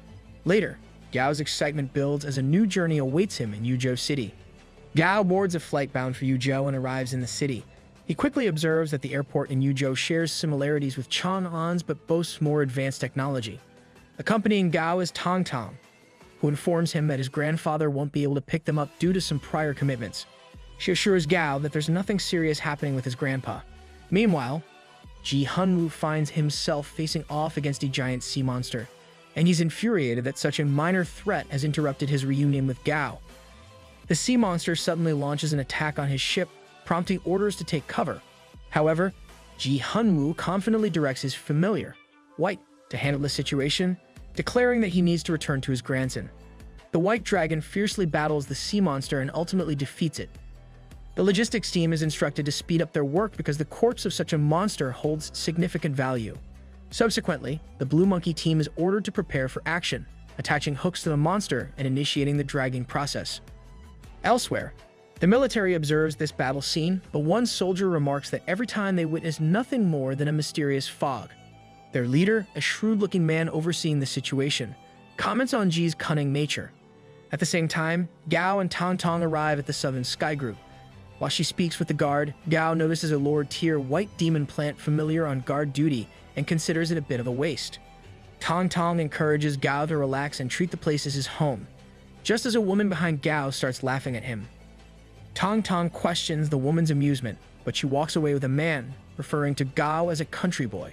Later, Gao's excitement builds as a new journey awaits him in Yuzhou City. Gao boards a flight bound for Yuzhou and arrives in the city. He quickly observes that the airport in Yuzhou shares similarities with Chang'an's but boasts more advanced technology. Accompanying Gao is Tong Tong, who informs him that his grandfather won't be able to pick them up due to some prior commitments. She assures Gao that there's nothing serious happening with his grandpa. Meanwhile, Ji Hunwoo finds himself facing off against a giant sea monster, and he's infuriated that such a minor threat has interrupted his reunion with Gao. The sea monster suddenly launches an attack on his ship, prompting orders to take cover. However, Ji Hunwoo confidently directs his familiar, White, to handle the situation, declaring that he needs to return to his grandson. The white dragon fiercely battles the sea monster and ultimately defeats it. The logistics team is instructed to speed up their work because the corpse of such a monster holds significant value. Subsequently, the Blue Monkey team is ordered to prepare for action, attaching hooks to the monster and initiating the dragging process. Elsewhere, the military observes this battle scene, but one soldier remarks that every time they witness nothing more than a mysterious fog. Their leader, a shrewd-looking man overseeing the situation, comments on Ji's cunning nature. At the same time, Gao and Tong Tong arrive at the Southern Sky Group. While she speaks with the guard, Gao notices a lower-tier white demon plant familiar on guard duty and considers it a bit of a waste. Tong Tong encourages Gao to relax and treat the place as his home, just as a woman behind Gao starts laughing at him. Tong Tong questions the woman's amusement, but she walks away with a man, referring to Gao as a country boy.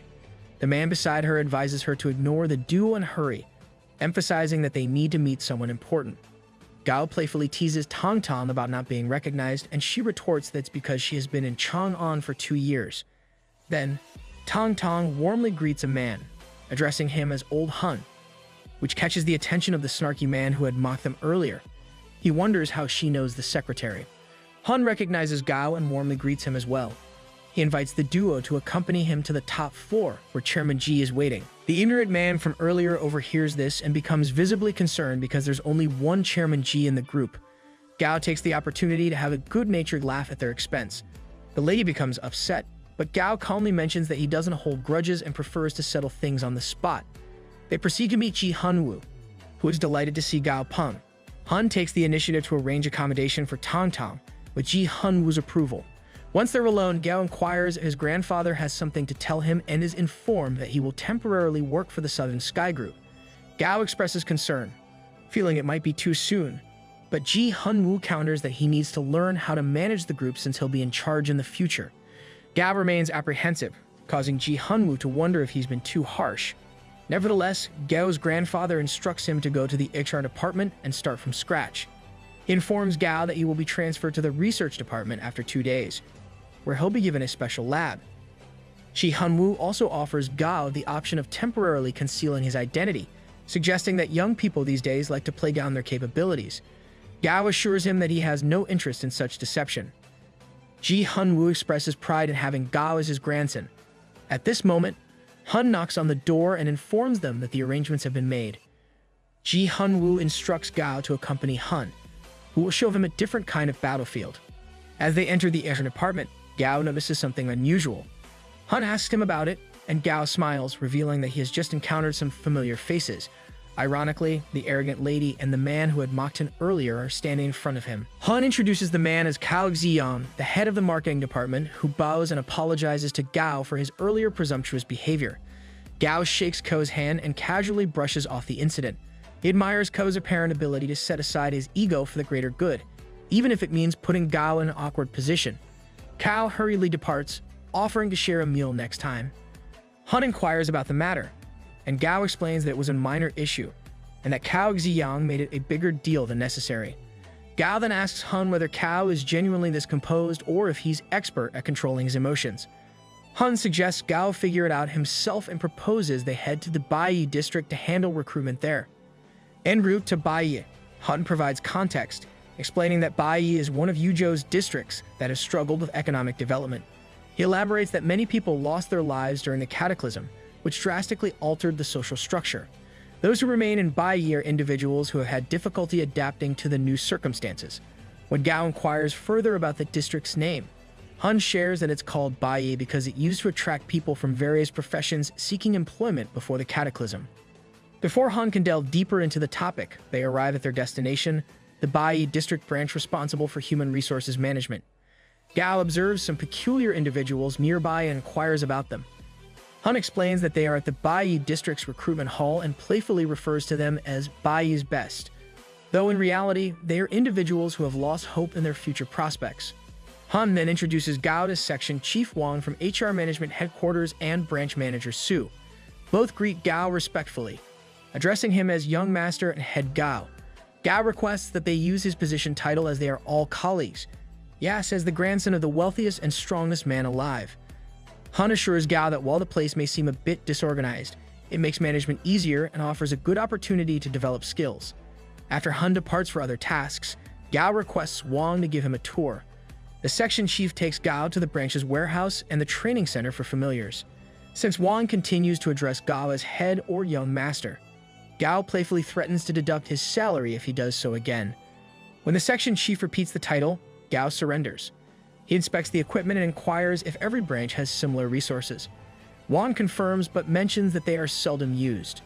The man beside her advises her to ignore the duo and hurry, emphasizing that they need to meet someone important. Gao playfully teases Tong Tong about not being recognized, and she retorts that it's because she has been in Chang'an for 2 years. Then, Tong Tong warmly greets a man, addressing him as Old Hun, which catches the attention of the snarky man who had mocked them earlier. He wonders how she knows the secretary. Hun recognizes Gao and warmly greets him as well. He invites the duo to accompany him to the top floor, where Chairman Ji is waiting. The ignorant man from earlier overhears this and becomes visibly concerned because there's only one Chairman Ji in the group. Gao takes the opportunity to have a good-natured laugh at their expense. The lady becomes upset, but Gao calmly mentions that he doesn't hold grudges and prefers to settle things on the spot. They proceed to meet Ji Hunwoo, who is delighted to see Gao Peng. Hun takes the initiative to arrange accommodation for Tong Tong, with Ji Hunwoo's approval. Once they're alone, Gao inquires if his grandfather has something to tell him and is informed that he will temporarily work for the Southern Sky Group. Gao expresses concern, feeling it might be too soon, but Ji Hunwoo counters that he needs to learn how to manage the group since he'll be in charge in the future. Gao remains apprehensive, causing Ji Hunwoo to wonder if he's been too harsh. Nevertheless, Gao's grandfather instructs him to go to the HR department and start from scratch. He informs Gao that he will be transferred to the research department after 2 days, where he'll be given a special lab. Ji Hunwoo also offers Gao the option of temporarily concealing his identity, suggesting that young people these days like to play down their capabilities. Gao assures him that he has no interest in such deception. Ji Hunwoo expresses pride in having Gao as his grandson. At this moment, Hun knocks on the door and informs them that the arrangements have been made. Ji Hunwoo instructs Gao to accompany Hun, who will show him a different kind of battlefield. As they enter the HR department, Gao notices something unusual. Hun asks him about it, and Gao smiles, revealing that he has just encountered some familiar faces. Ironically, the arrogant lady and the man who had mocked him earlier are standing in front of him. Hun introduces the man as Cao Xiang, the head of the marketing department, who bows and apologizes to Gao for his earlier presumptuous behavior. Gao shakes Ko's hand and casually brushes off the incident. He admires Ko's apparent ability to set aside his ego for the greater good, even if it means putting Gao in an awkward position. Cao hurriedly departs, offering to share a meal next time. Hun inquires about the matter, and Gao explains that it was a minor issue, and that Cao Xiang made it a bigger deal than necessary. Gao then asks Hun whether Cao is genuinely this composed or if he's expert at controlling his emotions. Hun suggests Gao figure it out himself and proposes they head to the Baiyi district to handle recruitment there. En route to Baiyi, Hun provides context, explaining that Baiyi is one of Yuzhou's districts that has struggled with economic development. He elaborates that many people lost their lives during the cataclysm, which drastically altered the social structure. Those who remain in Baiyi are individuals who have had difficulty adapting to the new circumstances. When Gao inquires further about the district's name, Hun shares that it's called Baiyi because it used to attract people from various professions seeking employment before the cataclysm. Before Hun can delve deeper into the topic, they arrive at their destination, the Baiyi district branch responsible for human resources management. Gao observes some peculiar individuals nearby and inquires about them. Hun explains that they are at the Baiyi district's recruitment hall and playfully refers to them as Baiyi's best, though in reality, they are individuals who have lost hope in their future prospects. Hun then introduces Gao to Section Chief Wang from HR Management Headquarters and Branch Manager Su. Both greet Gao respectfully, addressing him as Young Master and Head Gao. Gao requests that they use his position title as they are all colleagues. Yas as the grandson of the wealthiest and strongest man alive. Hun assures Gao that while the place may seem a bit disorganized, it makes management easier and offers a good opportunity to develop skills. After Hun departs for other tasks, Gao requests Wang to give him a tour. The section chief takes Gao to the branch's warehouse and the training center for familiars. Since Wang continues to address Gao as head or young master, Gao playfully threatens to deduct his salary if he does so again. When the section chief repeats the title, Gao surrenders. He inspects the equipment and inquires if every branch has similar resources. Wang confirms but mentions that they are seldom used.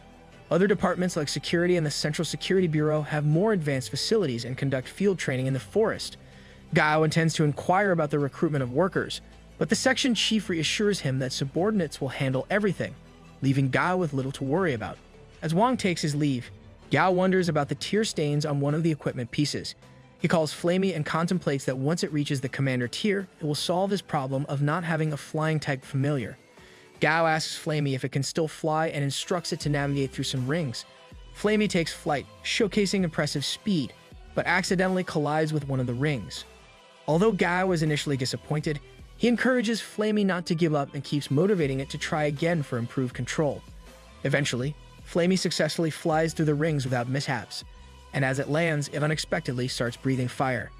Other departments like security and the Central Security Bureau have more advanced facilities and conduct field training in the forest. Gao intends to inquire about the recruitment of workers, but the section chief reassures him that subordinates will handle everything, leaving Gao with little to worry about. As Wang takes his leave, Gao wonders about the tear stains on one of the equipment pieces. He calls Flamey and contemplates that once it reaches the commander tier, it will solve his problem of not having a flying-type familiar. Gao asks Flamey if it can still fly and instructs it to navigate through some rings. Flamey takes flight, showcasing impressive speed, but accidentally collides with one of the rings. Although Gao is initially disappointed, he encourages Flamey not to give up and keeps motivating it to try again for improved control. Eventually, Flamey successfully flies through the rings without mishaps, and as it lands, it unexpectedly starts breathing fire.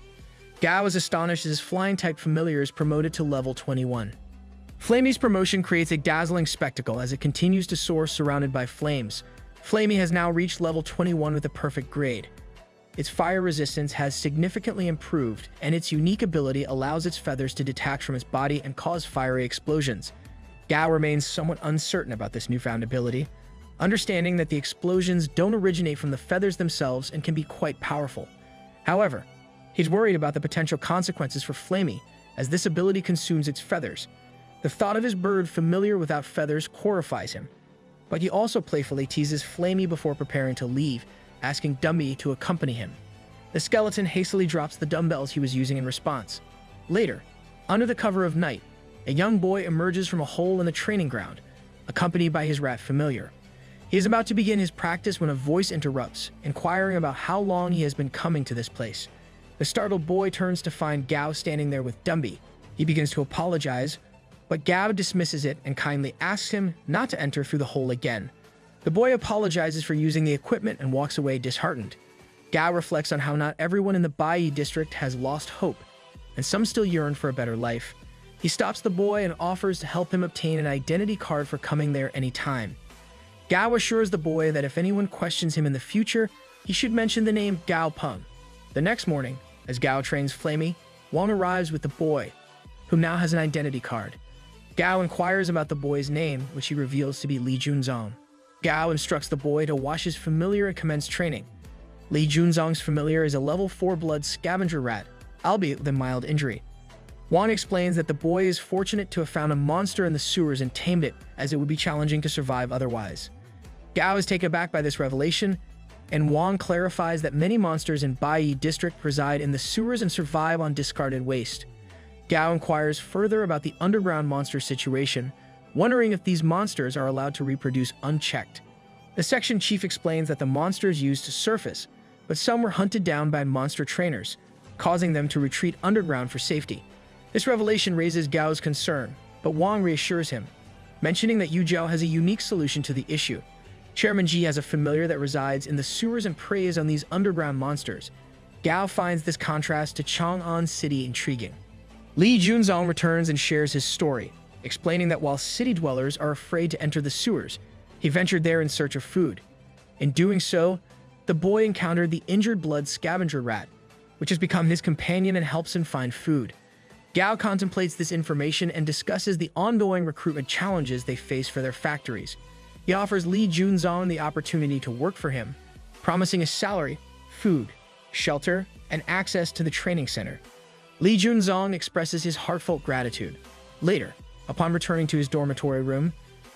Gao is astonished as his flying-type familiar is promoted to level 21. Flamey's promotion creates a dazzling spectacle as it continues to soar surrounded by flames. Flamey has now reached level 21 with a perfect grade. Its fire resistance has significantly improved, and its unique ability allows its feathers to detach from its body and cause fiery explosions. Gao remains somewhat uncertain about this newfound ability, understanding that the explosions don't originate from the feathers themselves and can be quite powerful. However, he's worried about the potential consequences for Flamey, as this ability consumes its feathers. The thought of his bird familiar without feathers horrifies him, but he also playfully teases Flamey before preparing to leave, asking Dumby to accompany him. The skeleton hastily drops the dumbbells he was using in response. Later, under the cover of night, a young boy emerges from a hole in the training ground, accompanied by his rat familiar. He is about to begin his practice when a voice interrupts, inquiring about how long he has been coming to this place. The startled boy turns to find Gao standing there with Dumby. He begins to apologize, but Gao dismisses it and kindly asks him not to enter through the hole again. The boy apologizes for using the equipment and walks away disheartened. Gao reflects on how not everyone in the Bai district has lost hope, and some still yearn for a better life. He stops the boy and offers to help him obtain an identity card for coming there anytime. Gao assures the boy that if anyone questions him in the future, he should mention the name Gao Peng. The next morning, as Gao trains Flamey, Wang arrives with the boy, who now has an identity card. Gao inquires about the boy's name, which he reveals to be Li Junzong. Gao instructs the boy to wash his familiar and commence training. Li Junzong's familiar is a level 4 blood scavenger rat, albeit with a mild injury. Wang explains that the boy is fortunate to have found a monster in the sewers and tamed it, as it would be challenging to survive otherwise. Gao is taken aback by this revelation, and Wang clarifies that many monsters in Bai district reside in the sewers and survive on discarded waste. Gao inquires further about the underground monster situation, wondering if these monsters are allowed to reproduce unchecked. The section chief explains that the monsters used to surface, but some were hunted down by monster trainers, causing them to retreat underground for safety. This revelation raises Gao's concern, but Wang reassures him, mentioning that Yu Zhao has a unique solution to the issue. Chairman Ji has a familiar that resides in the sewers and preys on these underground monsters. Gao finds this contrast to Chang'an City intriguing. Li Junzong returns and shares his story, explaining that while city dwellers are afraid to enter the sewers, he ventured there in search of food. In doing so, the boy encountered the injured blood scavenger rat, which has become his companion and helps him find food. Gao contemplates this information and discusses the ongoing recruitment challenges they face for their factories. He offers Li Junzong the opportunity to work for him, promising a salary, food, shelter, and access to the training center. Li Junzong expresses his heartfelt gratitude. Later, upon returning to his dormitory room,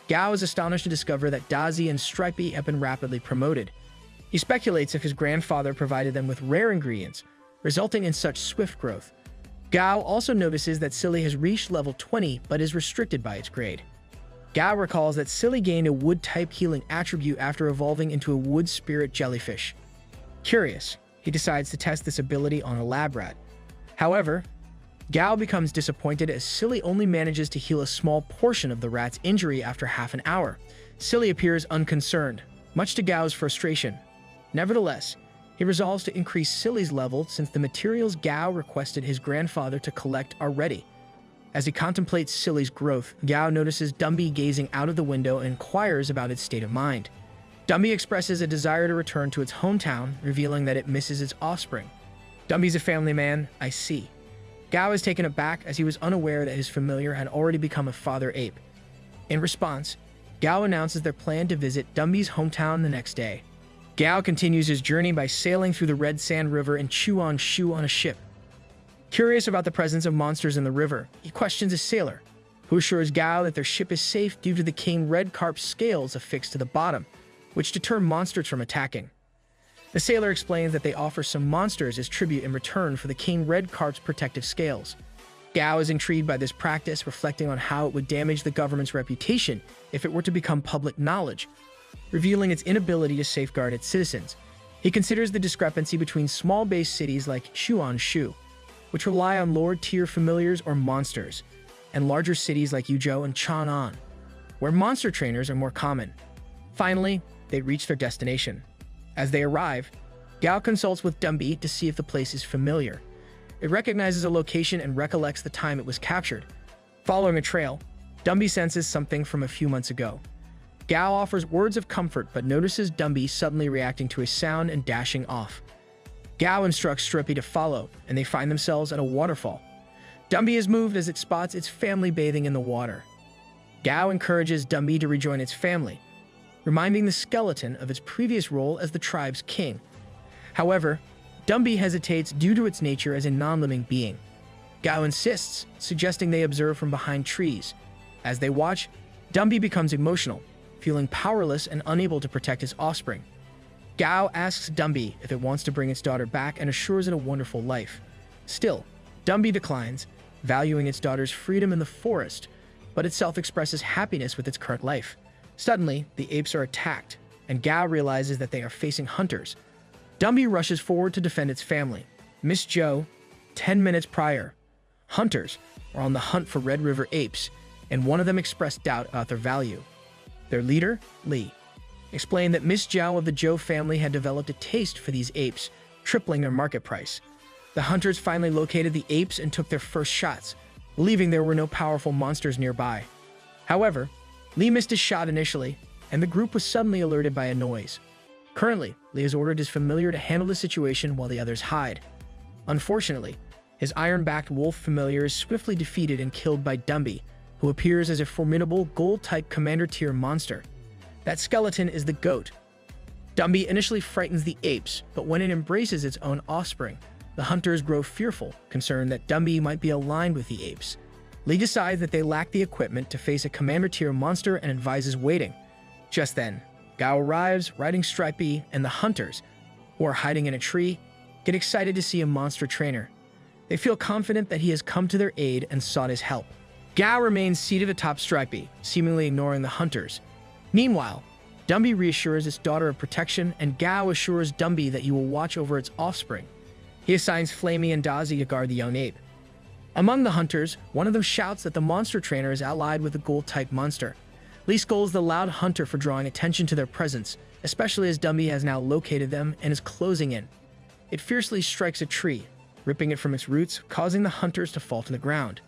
Gao is astonished to discover that Dazi and Stripey have been rapidly promoted. He speculates if his grandfather provided them with rare ingredients, resulting in such swift growth. Gao also notices that Silly has reached level 20 but is restricted by its grade. Gao recalls that Silly gained a wood-type healing attribute after evolving into a wood spirit jellyfish. Curious, he decides to test this ability on a lab rat. However, Gao becomes disappointed as Silly only manages to heal a small portion of the rat's injury after half an hour. Silly appears unconcerned, much to Gao's frustration. Nevertheless, he resolves to increase Silly's level since the materials Gao requested his grandfather to collect are ready. As he contemplates Silly's growth, Gao notices Dumby gazing out of the window and inquires about its state of mind. Dumby expresses a desire to return to its hometown, revealing that it misses its offspring. Dumby's a family man, I see. Gao is taken aback as he was unaware that his familiar had already become a father ape. In response, Gao announces their plan to visit Dumby's hometown the next day. Gao continues his journey by sailing through the Red Sand River in Chuanshu on a ship. Curious about the presence of monsters in the river, he questions a sailor, who assures Gao that their ship is safe due to the king red carp's scales affixed to the bottom, which deter monsters from attacking. The sailor explains that they offer some monsters as tribute in return for the king red carp's protective scales. Gao is intrigued by this practice, reflecting on how it would damage the government's reputation if it were to become public knowledge, revealing its inability to safeguard its citizens. He considers the discrepancy between small-based cities like Shuanshu, which rely on lower-tier familiars or monsters, and larger cities like Yuzhou and Chang'an, where monster trainers are more common. Finally, they reach their destination. As they arrive, Gao consults with Dumbi to see if the place is familiar. It recognizes a location and recollects the time it was captured. Following a trail, Dumbi senses something from a few months ago. Gao offers words of comfort but notices Dumbi suddenly reacting to a sound and dashing off. Gao instructs Strippy to follow, and they find themselves at a waterfall. Dumbi is moved as it spots its family bathing in the water. Gao encourages Dumbi to rejoin its family, reminding the skeleton of its previous role as the tribe's king. However, Dumbi hesitates due to its nature as a non-living being. Gao insists, suggesting they observe from behind trees. As they watch, Dumbi becomes emotional, feeling powerless and unable to protect his offspring. Gao asks Dumbi if it wants to bring its daughter back and assures it a wonderful life. Still, Dumbi declines, valuing its daughter's freedom in the forest, but itself expresses happiness with its current life. Suddenly, the apes are attacked, and Gao realizes that they are facing hunters. Dumbi rushes forward to defend its family. Miss Zhou, 10 minutes prior, hunters are on the hunt for Red River apes, and one of them expressed doubt about their value. Their leader, Li, explained that Miss Zhou of the Zhou family had developed a taste for these apes, tripling their market price. The hunters finally located the apes and took their first shots, believing there were no powerful monsters nearby. However, Li missed his shot initially, and the group was suddenly alerted by a noise. Currently, Li has ordered his familiar to handle the situation while the others hide. Unfortunately, his iron-backed wolf familiar is swiftly defeated and killed by Dumbi, who appears as a formidable gold-type commander-tier monster. That skeleton is the goat. Dumbi initially frightens the apes, but when it embraces its own offspring, the hunters grow fearful, concerned that Dumbi might be aligned with the apes. Li decides that they lack the equipment to face a commander-tier monster and advises waiting. Just then, Gao arrives, riding Stripey, and the hunters, who are hiding in a tree, get excited to see a monster trainer. They feel confident that he has come to their aid and sought his help. Gao remains seated atop Stripey, seemingly ignoring the hunters. Meanwhile, Dumbi reassures its daughter of protection, and Gao assures Dumbi that he will watch over its offspring. He assigns Flamey and Dazi to guard the young ape. Among the hunters, one of them shouts that the monster trainer is allied with a gold-type monster. Li scolds the loud hunter for drawing attention to their presence, especially as Dumbi has now located them and is closing in. It fiercely strikes a tree, ripping it from its roots, causing the hunters to fall to the ground.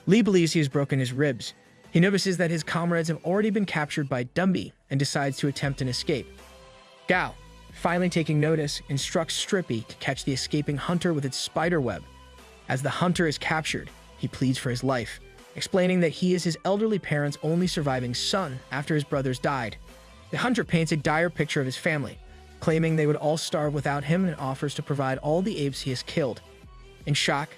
Li believes he has broken his ribs. He notices that his comrades have already been captured by Dumbi and decides to attempt an escape. Gao, finally taking notice, instructs Strippy to catch the escaping hunter with its spider web. As the hunter is captured, he pleads for his life, explaining that he is his elderly parents' only surviving son after his brothers died. The hunter paints a dire picture of his family, claiming they would all starve without him, and offers to provide all the apes he has killed. In shock,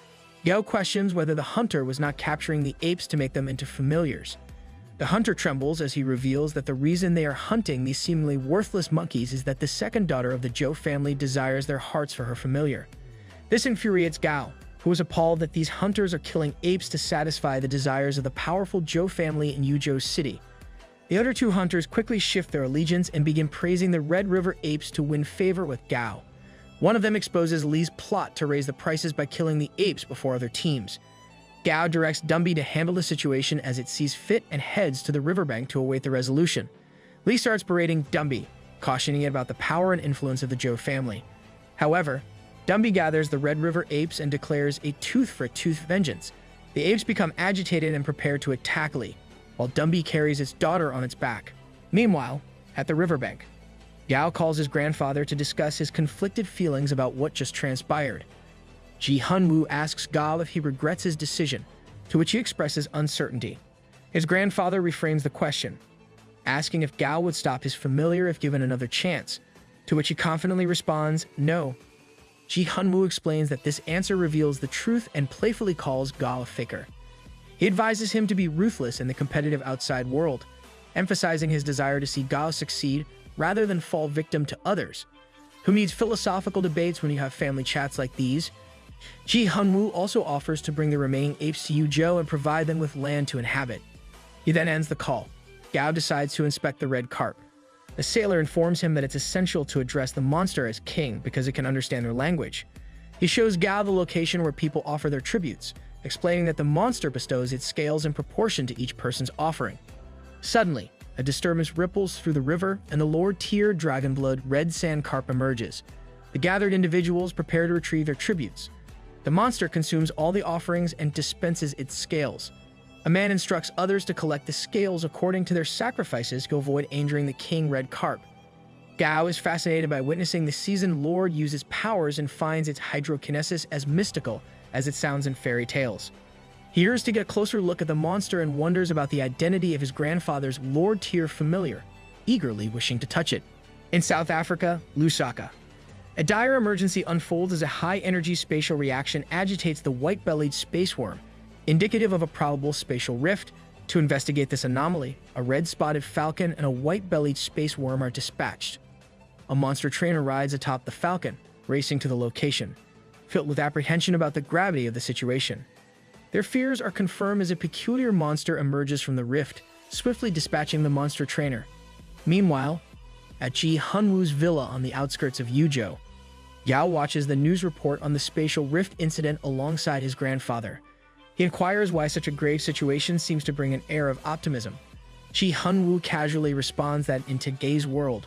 Gao questions whether the hunter was not capturing the apes to make them into familiars. The hunter trembles as he reveals that the reason they are hunting these seemingly worthless monkeys is that the second daughter of the Zhou family desires their hearts for her familiar. This infuriates Gao, who is appalled that these hunters are killing apes to satisfy the desires of the powerful Zhou family in Yuzhou City. The other two hunters quickly shift their allegiance and begin praising the Red River apes to win favor with Gao. One of them exposes Li's plot to raise the prices by killing the apes before other teams. Gao directs Dumbi to handle the situation as it sees fit and heads to the riverbank to await the resolution. Li starts berating Dumbi, cautioning it about the power and influence of the Zhou family. However, Dumbi gathers the Red River apes and declares a tooth-for-tooth vengeance. The apes become agitated and prepare to attack Li, while Dumbi carries its daughter on its back. Meanwhile, at the riverbank, Gao calls his grandfather to discuss his conflicted feelings about what just transpired. Ji Hunwu asks Gao if he regrets his decision, to which he expresses uncertainty. His grandfather reframes the question, asking if Gao would stop his familiar if given another chance, to which he confidently responds, no. Ji Hunwoo explains that this answer reveals the truth and playfully calls Gao a faker. He advises him to be ruthless in the competitive outside world, emphasizing his desire to see Gao succeed rather than fall victim to others. Who needs philosophical debates when you have family chats like these? Ji Hunwoo also offers to bring the remaining apes to Yuzhou and provide them with land to inhabit. He then ends the call. Gao decides to inspect the red carp. The sailor informs him that it's essential to address the monster as king because it can understand their language. He shows Gao the location where people offer their tributes, explaining that the monster bestows its scales in proportion to each person's offering. Suddenly, a disturbance ripples through the river and the lower-tier dragonblood red sand carp emerges. The gathered individuals prepare to retrieve their tributes. The monster consumes all the offerings and dispenses its scales. A man instructs others to collect the scales according to their sacrifices to avoid injuring the king red carp. Gao is fascinated by witnessing the seasoned lord use its powers and finds its hydrokinesis as mystical as it sounds in fairy tales. He yearns to get a closer look at the monster and wonders about the identity of his grandfather's lord-tier familiar, eagerly wishing to touch it. In South Africa, Lusaka. A dire emergency unfolds as a high-energy spatial reaction agitates the white-bellied space worm, indicative of a probable spatial rift. To investigate this anomaly, a red-spotted falcon and a white-bellied space worm are dispatched. A monster trainer rides atop the falcon, racing to the location, filled with apprehension about the gravity of the situation. Their fears are confirmed as a peculiar monster emerges from the rift, swiftly dispatching the monster trainer. Meanwhile, at Ji Hunwoo's villa on the outskirts of Yuzhou, Yao watches the news report on the spatial rift incident alongside his grandfather. He inquires why such a grave situation seems to bring an air of optimism. Ji Hunwoo casually responds that in today's world,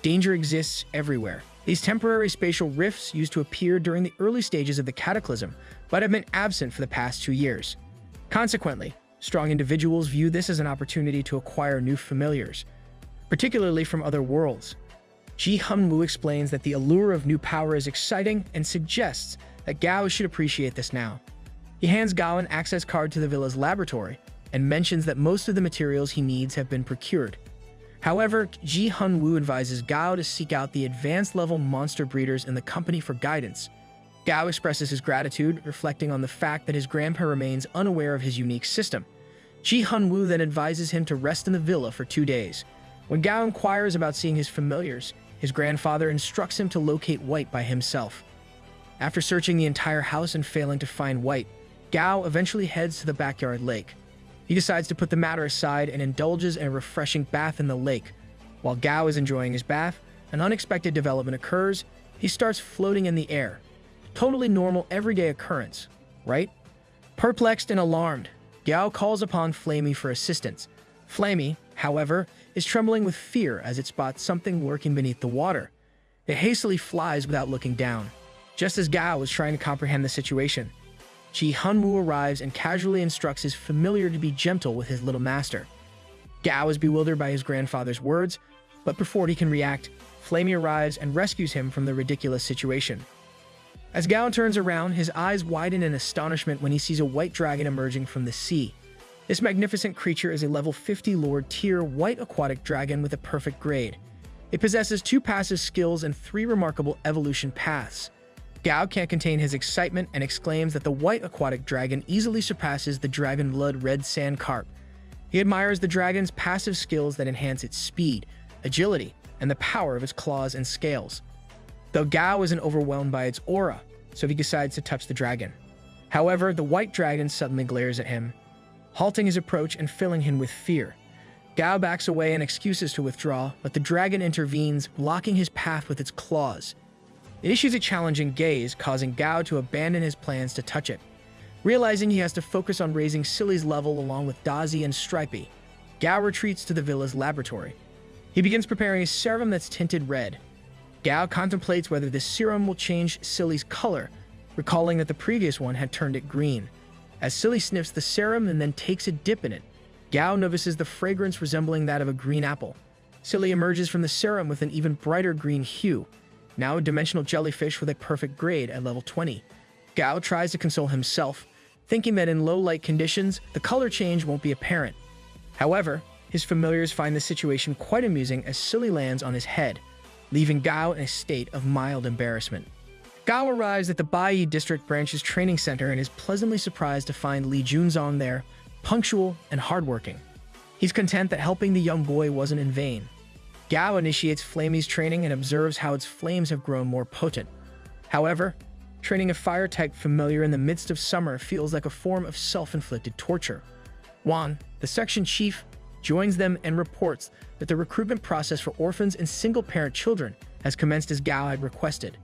danger exists everywhere. These temporary spatial rifts used to appear during the early stages of the cataclysm, but have been absent for the past 2 years. Consequently, strong individuals view this as an opportunity to acquire new familiars, particularly from other worlds. Ji Hunwoo explains that the allure of new power is exciting and suggests that Gao should appreciate this now. He hands Gao an access card to the villa's laboratory and mentions that most of the materials he needs have been procured. However, Ji Hunwoo advises Gao to seek out the advanced-level monster breeders in the company for guidance. Gao expresses his gratitude, reflecting on the fact that his grandpa remains unaware of his unique system. Ji Hunwoo then advises him to rest in the villa for 2 days. When Gao inquires about seeing his familiars, his grandfather instructs him to locate White by himself. After searching the entire house and failing to find White, Gao eventually heads to the backyard lake. He decides to put the matter aside and indulges in a refreshing bath in the lake. While Gao is enjoying his bath, an unexpected development occurs. He starts floating in the air. Totally normal, everyday occurrence, right? Perplexed and alarmed, Gao calls upon Flamey for assistance. Flamey, however, is trembling with fear as it spots something lurking beneath the water. It hastily flies without looking down. Just as Gao is trying to comprehend the situation, Ji Hunwoo arrives and casually instructs his familiar to be gentle with his little master. Gao is bewildered by his grandfather's words, but before he can react, Flamey arrives and rescues him from the ridiculous situation. As Gao turns around, his eyes widen in astonishment when he sees a white dragon emerging from the sea. This magnificent creature is a level 50 Lord-tier white aquatic dragon with a perfect grade. It possesses 2 passive skills and 3 remarkable evolution paths. Gao can't contain his excitement and exclaims that the white aquatic dragon easily surpasses the dragon blood red sand carp. He admires the dragon's passive skills that enhance its speed, agility, and the power of its claws and scales. Though Gao isn't overwhelmed by its aura, so he decides to touch the dragon. However, the white dragon suddenly glares at him, halting his approach and filling him with fear. Gao backs away and excuses to withdraw, but the dragon intervenes, blocking his path with its claws. It issues a challenging gaze, causing Gao to abandon his plans to touch it. Realizing he has to focus on raising Silly's level along with Dazi and Stripey, Gao retreats to the villa's laboratory. He begins preparing a serum that's tinted red. Gao contemplates whether this serum will change Silly's color, recalling that the previous one had turned it green. As Silly sniffs the serum and then takes a dip in it, Gao notices the fragrance resembling that of a green apple. Silly emerges from the serum with an even brighter green hue, now a dimensional jellyfish with a perfect grade at level 20. Gao tries to console himself, thinking that in low light conditions, the color change won't be apparent. However, his familiars find the situation quite amusing as Silly lands on his head, leaving Gao in a state of mild embarrassment. Gao arrives at the Bai District Branch's training center and is pleasantly surprised to find Li Junzong there, punctual and hardworking. He's content that helping the young boy wasn't in vain. Gao initiates Flamey's training and observes how its flames have grown more potent. However, training a fire-type familiar in the midst of summer feels like a form of self-inflicted torture. Wang, the section chief, joins them and reports that the recruitment process for orphans and single-parent children has commenced as Gao had requested.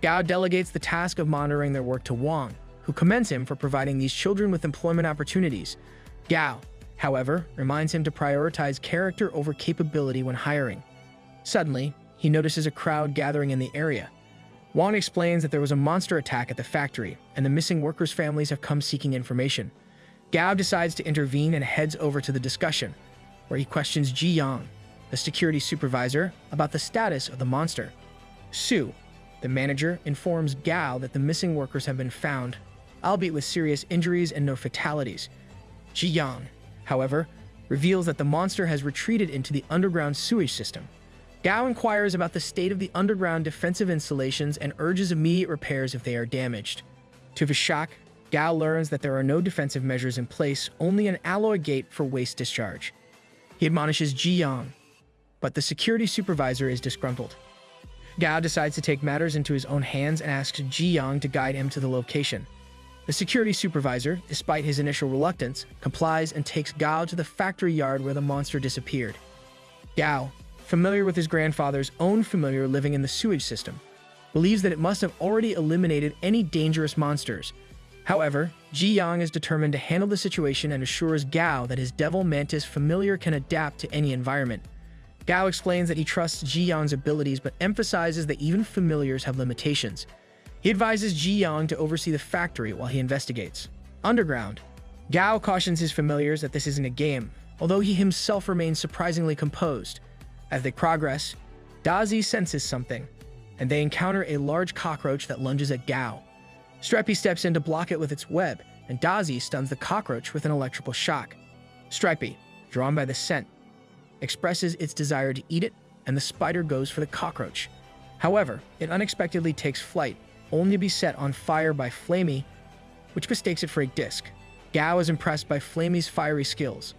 Gao delegates the task of monitoring their work to Wang, who commends him for providing these children with employment opportunities. Gao, however, reminds him to prioritize character over capability when hiring. Suddenly, he notices a crowd gathering in the area. Wang explains that there was a monster attack at the factory, and the missing workers' families have come seeking information. Gao decides to intervene and heads over to the discussion, where he questions Ji Yang, the security supervisor, about the status of the monster. Su, the manager, informs Gao that the missing workers have been found, albeit with serious injuries and no fatalities. Ji Yang, however, reveals that the monster has retreated into the underground sewage system. Gao inquires about the state of the underground defensive installations and urges immediate repairs if they are damaged. To his shock, Gao learns that there are no defensive measures in place, only an alloy gate for waste discharge. He admonishes Ji Yang, but the security supervisor is disgruntled. Gao decides to take matters into his own hands and asks Ji Yang to guide him to the location. The security supervisor, despite his initial reluctance, complies and takes Gao to the factory yard where the monster disappeared. Gao, familiar with his grandfather's own familiar living in the sewage system, believes that it must have already eliminated any dangerous monsters. However, Ji Yang is determined to handle the situation and assures Gao that his devil mantis familiar can adapt to any environment. Gao explains that he trusts Ji Yang's abilities but emphasizes that even familiars have limitations. He advises Ji Yang to oversee the factory while he investigates. Underground, Gao cautions his familiars that this isn't a game, although he himself remains surprisingly composed. As they progress, Dazi senses something, and they encounter a large cockroach that lunges at Gao. Streppy steps in to block it with its web, and Dazi stuns the cockroach with an electrical shock. Stripey, drawn by the scent, expresses its desire to eat it, and the spider goes for the cockroach. However, it unexpectedly takes flight, only to be set on fire by Flamey, which mistakes it for a disc. Gao is impressed by Flamey's fiery skills.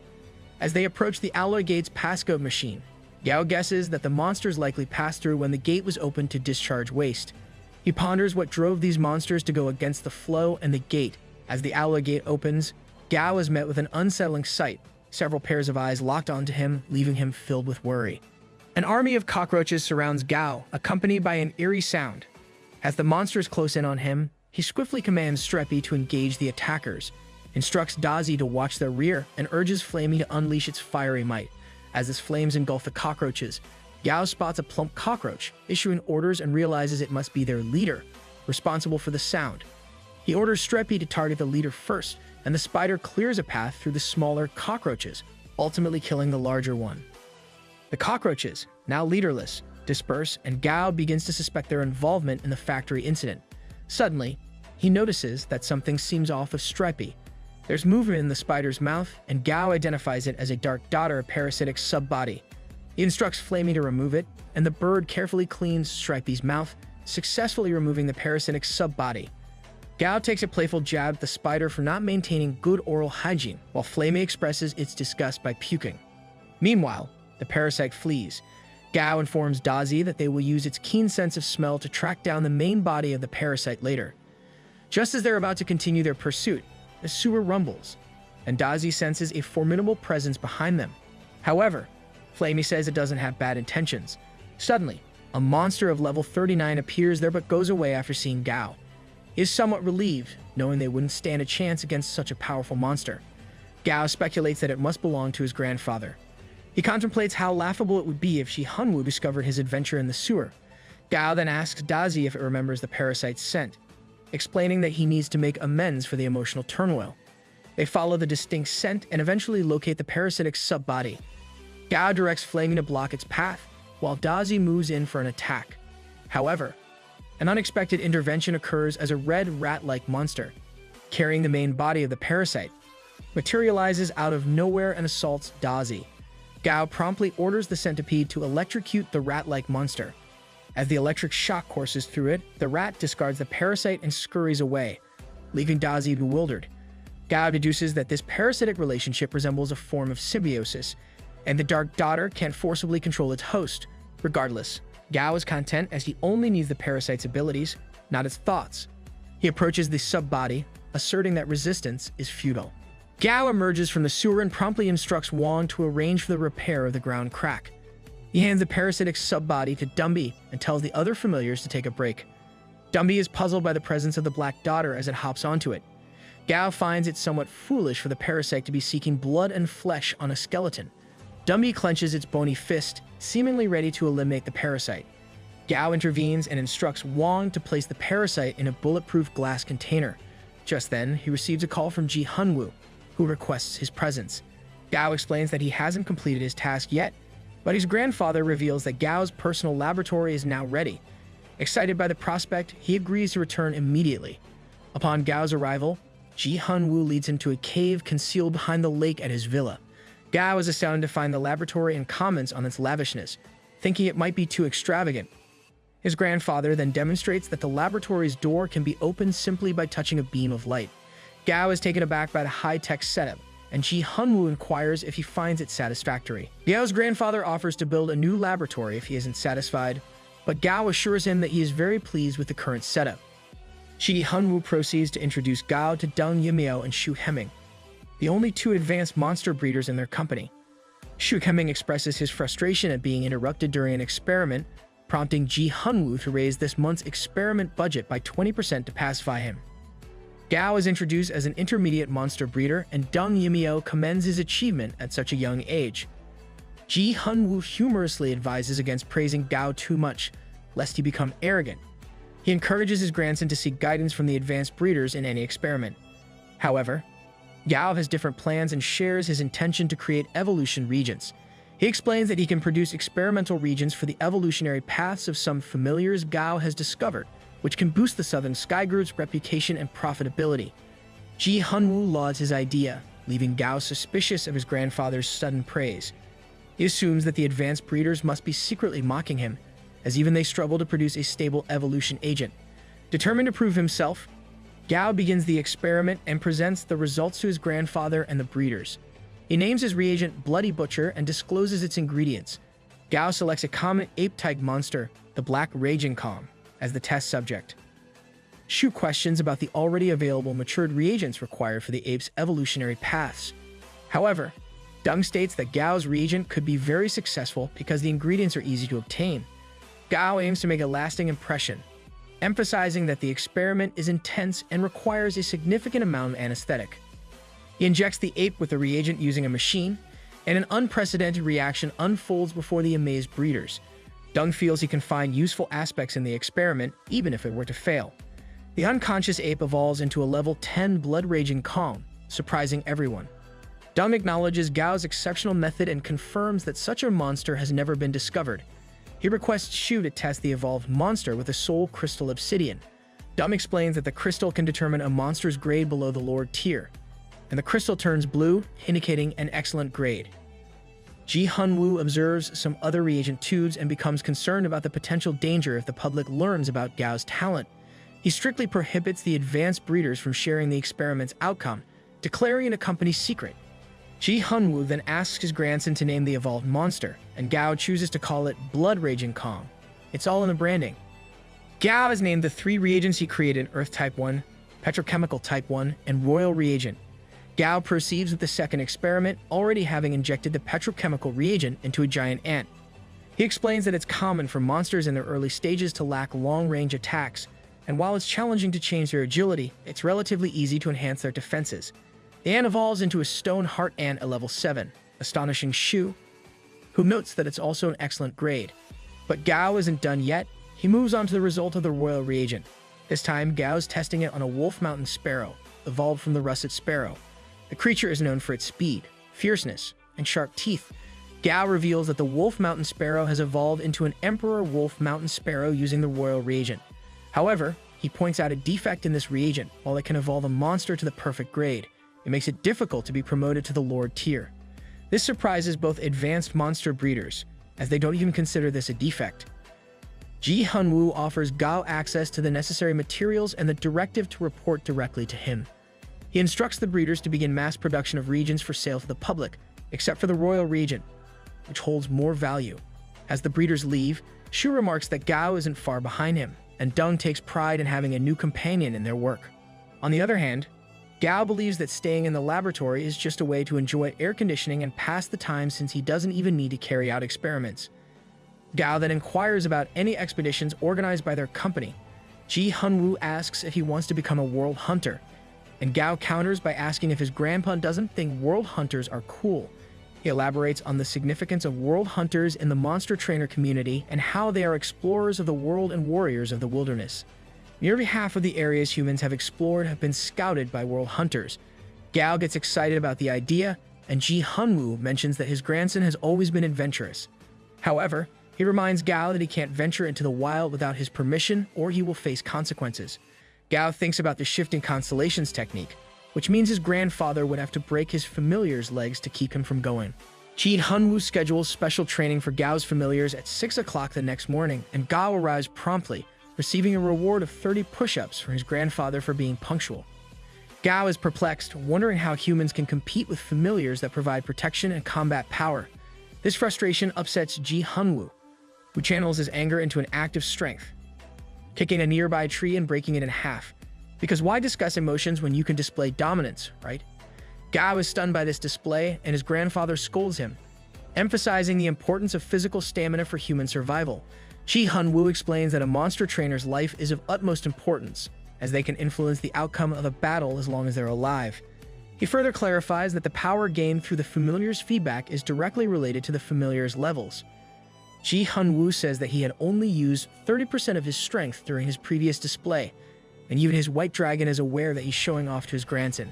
As they approach the alloy gate's passcode machine, Gao guesses that the monsters likely passed through when the gate was opened to discharge waste. He ponders what drove these monsters to go against the flow and the gate. As the alloy gate opens, Gao is met with an unsettling sight, several pairs of eyes locked onto him, leaving him filled with worry. An army of cockroaches surrounds Gao, accompanied by an eerie sound. As the monsters close in on him, he swiftly commands Streppy to engage the attackers, instructs Dazi to watch their rear, and urges Flamey to unleash its fiery might. As his flames engulf the cockroaches, Gao spots a plump cockroach, issuing orders and realizes it must be their leader, responsible for the sound. He orders Streppy to target the leader first, and the spider clears a path through the smaller cockroaches, ultimately killing the larger one. The cockroaches, now leaderless, disperse, and Gao begins to suspect their involvement in the factory incident. Suddenly, he notices that something seems off with Stripey. There's movement in the spider's mouth, and Gao identifies it as a dark daughter parasitic sub-body. He instructs Flamey to remove it, and the bird carefully cleans Stripey's mouth, successfully removing the parasitic sub-body. Gao takes a playful jab at the spider for not maintaining good oral hygiene, while Flamey expresses its disgust by puking. Meanwhile, the parasite flees. Gao informs Dazi that they will use its keen sense of smell to track down the main body of the parasite later. Just as they're about to continue their pursuit, the sewer rumbles, and Dazi senses a formidable presence behind them. However, Flamey says it doesn't have bad intentions. Suddenly, a monster of level 39 appears there but goes away after seeing Gao. He is somewhat relieved, knowing they wouldn't stand a chance against such a powerful monster. Gao speculates that it must belong to his grandfather. He contemplates how laughable it would be if Shi Hunwu discovered his adventure in the sewer. Gao then asks Dazi if it remembers the parasite's scent, explaining that he needs to make amends for the emotional turmoil. They follow the distinct scent and eventually locate the parasitic sub-body. Gao directs Flamey to block its path, while Dazi moves in for an attack. However, an unexpected intervention occurs as a red rat-like monster, carrying the main body of the parasite, materializes out of nowhere and assaults Dazi. Gao promptly orders the centipede to electrocute the rat-like monster. As the electric shock courses through it, the rat discards the parasite and scurries away, leaving Dazi bewildered. Gao deduces that this parasitic relationship resembles a form of symbiosis, and the Dark Daughter can't forcibly control its host. Regardless, Gao is content as he only needs the parasite's abilities, not its thoughts. He approaches the sub-body, asserting that resistance is futile. Gao emerges from the sewer and promptly instructs Wang to arrange for the repair of the ground crack. He hands the parasitic sub-body to Dumby and tells the other familiars to take a break. Dumby is puzzled by the presence of the Black Daughter as it hops onto it. Gao finds it somewhat foolish for the parasite to be seeking blood and flesh on a skeleton. Dumby clenches its bony fist, seemingly ready to eliminate the parasite. Gao intervenes and instructs Wang to place the parasite in a bulletproof glass container. Just then, he receives a call from Ji Hunwoo, who requests his presence. Gao explains that he hasn't completed his task yet, but his grandfather reveals that Gao's personal laboratory is now ready. Excited by the prospect, he agrees to return immediately. Upon Gao's arrival, Ji Hunwoo leads him to a cave concealed behind the lake at his villa. Gao is astounded to find the laboratory and comments on its lavishness, thinking it might be too extravagant. His grandfather then demonstrates that the laboratory's door can be opened simply by touching a beam of light. Gao is taken aback by the high-tech setup, and Ji Hunwoo inquires if he finds it satisfactory. Gao's grandfather offers to build a new laboratory if he isn't satisfied, but Gao assures him that he is very pleased with the current setup. Ji Hunwoo proceeds to introduce Gao to Deng Yimeo and Xu Heming, the only two advanced monster breeders in their company. Xu Heming expresses his frustration at being interrupted during an experiment, prompting Ji Hunwoo to raise this month's experiment budget by 20% to pacify him. Gao is introduced as an intermediate monster breeder, and Deng Yimeo commends his achievement at such a young age. Ji Hunwoo humorously advises against praising Gao too much, lest he become arrogant. He encourages his grandson to seek guidance from the advanced breeders in any experiment. However, Gao has different plans and shares his intention to create evolution regions. He explains that he can produce experimental regions for the evolutionary paths of some familiars Gao has discovered, which can boost the Southern Sky Group's reputation and profitability. Ji Hunwoo lauds his idea, leaving Gao suspicious of his grandfather's sudden praise. He assumes that the advanced breeders must be secretly mocking him, as even they struggle to produce a stable evolution agent. Determined to prove himself, Gao begins the experiment and presents the results to his grandfather and the breeders. He names his reagent Bloody Butcher and discloses its ingredients. Gao selects a common ape-type monster, the Black Raging Kong, as the test subject. Xu questions about the already available matured reagents required for the ape's evolutionary paths. However, Deng states that Gao's reagent could be very successful because the ingredients are easy to obtain. Gao aims to make a lasting impression, emphasizing that the experiment is intense and requires a significant amount of anesthetic. He injects the ape with the reagent using a machine, and an unprecedented reaction unfolds before the amazed breeders. Deng feels he can find useful aspects in the experiment, even if it were to fail. The unconscious ape evolves into a level 10 blood-raging Kong, surprising everyone. Deng acknowledges Gao's exceptional method and confirms that such a monster has never been discovered. He requests Xu to test the evolved monster with a soul crystal obsidian. Deng explains that the crystal can determine a monster's grade below the Lord tier, and the crystal turns blue, indicating an excellent grade. Ji Hunwoo observes some other reagent tubes and becomes concerned about the potential danger if the public learns about Gao's talent. He strictly prohibits the advanced breeders from sharing the experiment's outcome, declaring it a company secret. Ji Hunwoo then asks his grandson to name the evolved monster, and Gao chooses to call it Blood Raging Kong. It's all in the branding. Gao has named the 3 reagents he created Earth Type 1, Petrochemical Type 1, and Royal Reagent. Gao proceeds with the second experiment, already having injected the petrochemical reagent into a giant ant. He explains that it's common for monsters in their early stages to lack long-range attacks, and while it's challenging to change their agility, it's relatively easy to enhance their defenses. The ant evolves into a stone heart ant at level 7, astonishing Xu, who notes that it's also an excellent grade. But Gao isn't done yet. He moves on to the result of the royal reagent. This time, Gao's testing it on a Wolf Mountain Sparrow, evolved from the russet sparrow. The creature is known for its speed, fierceness, and sharp teeth. Gao reveals that the Wolf Mountain Sparrow has evolved into an Emperor Wolf Mountain Sparrow using the royal reagent. However, he points out a defect in this reagent. While it can evolve a monster to the perfect grade, it makes it difficult to be promoted to the Lord tier. This surprises both advanced monster breeders, as they don't even consider this a defect. Ji Hunwoo offers Gao access to the necessary materials and the directive to report directly to him. He instructs the breeders to begin mass production of regions for sale to the public, except for the royal region, which holds more value. As the breeders leave, Shu remarks that Gao isn't far behind him, and Deng takes pride in having a new companion in their work. On the other hand, Gao believes that staying in the laboratory is just a way to enjoy air conditioning and pass the time since he doesn't even need to carry out experiments. Gao then inquires about any expeditions organized by their company. Ji Hunwoo asks if he wants to become a world hunter, and Gao counters by asking if his grandpa doesn't think world hunters are cool. He elaborates on the significance of world hunters in the monster trainer community and how they are explorers of the world and warriors of the wilderness. Nearly half of the areas humans have explored have been scouted by world hunters. Gao gets excited about the idea, and Ji Hunwoo mentions that his grandson has always been adventurous. However, he reminds Gao that he can't venture into the wild without his permission or he will face consequences. Gao thinks about the shifting constellations technique, which means his grandfather would have to break his familiar's legs to keep him from going. Ji Hunwoo schedules special training for Gao's familiars at 6 o'clock the next morning, and Gao arrives promptly, receiving a reward of 30 push-ups for his grandfather for being punctual. Gao is perplexed, wondering how humans can compete with familiars that provide protection and combat power. This frustration upsets Ji Hunwoo, who channels his anger into an act of strength, kicking a nearby tree and breaking it in half. Because why discuss emotions when you can display dominance, right? Gao is stunned by this display, and his grandfather scolds him, emphasizing the importance of physical stamina for human survival. Ji Hunwoo explains that a monster trainer's life is of utmost importance, as they can influence the outcome of a battle as long as they're alive. He further clarifies that the power gained through the familiar's feedback is directly related to the familiar's levels. Ji Hunwoo says that he had only used 30% of his strength during his previous display, and even his white dragon is aware that he's showing off to his grandson.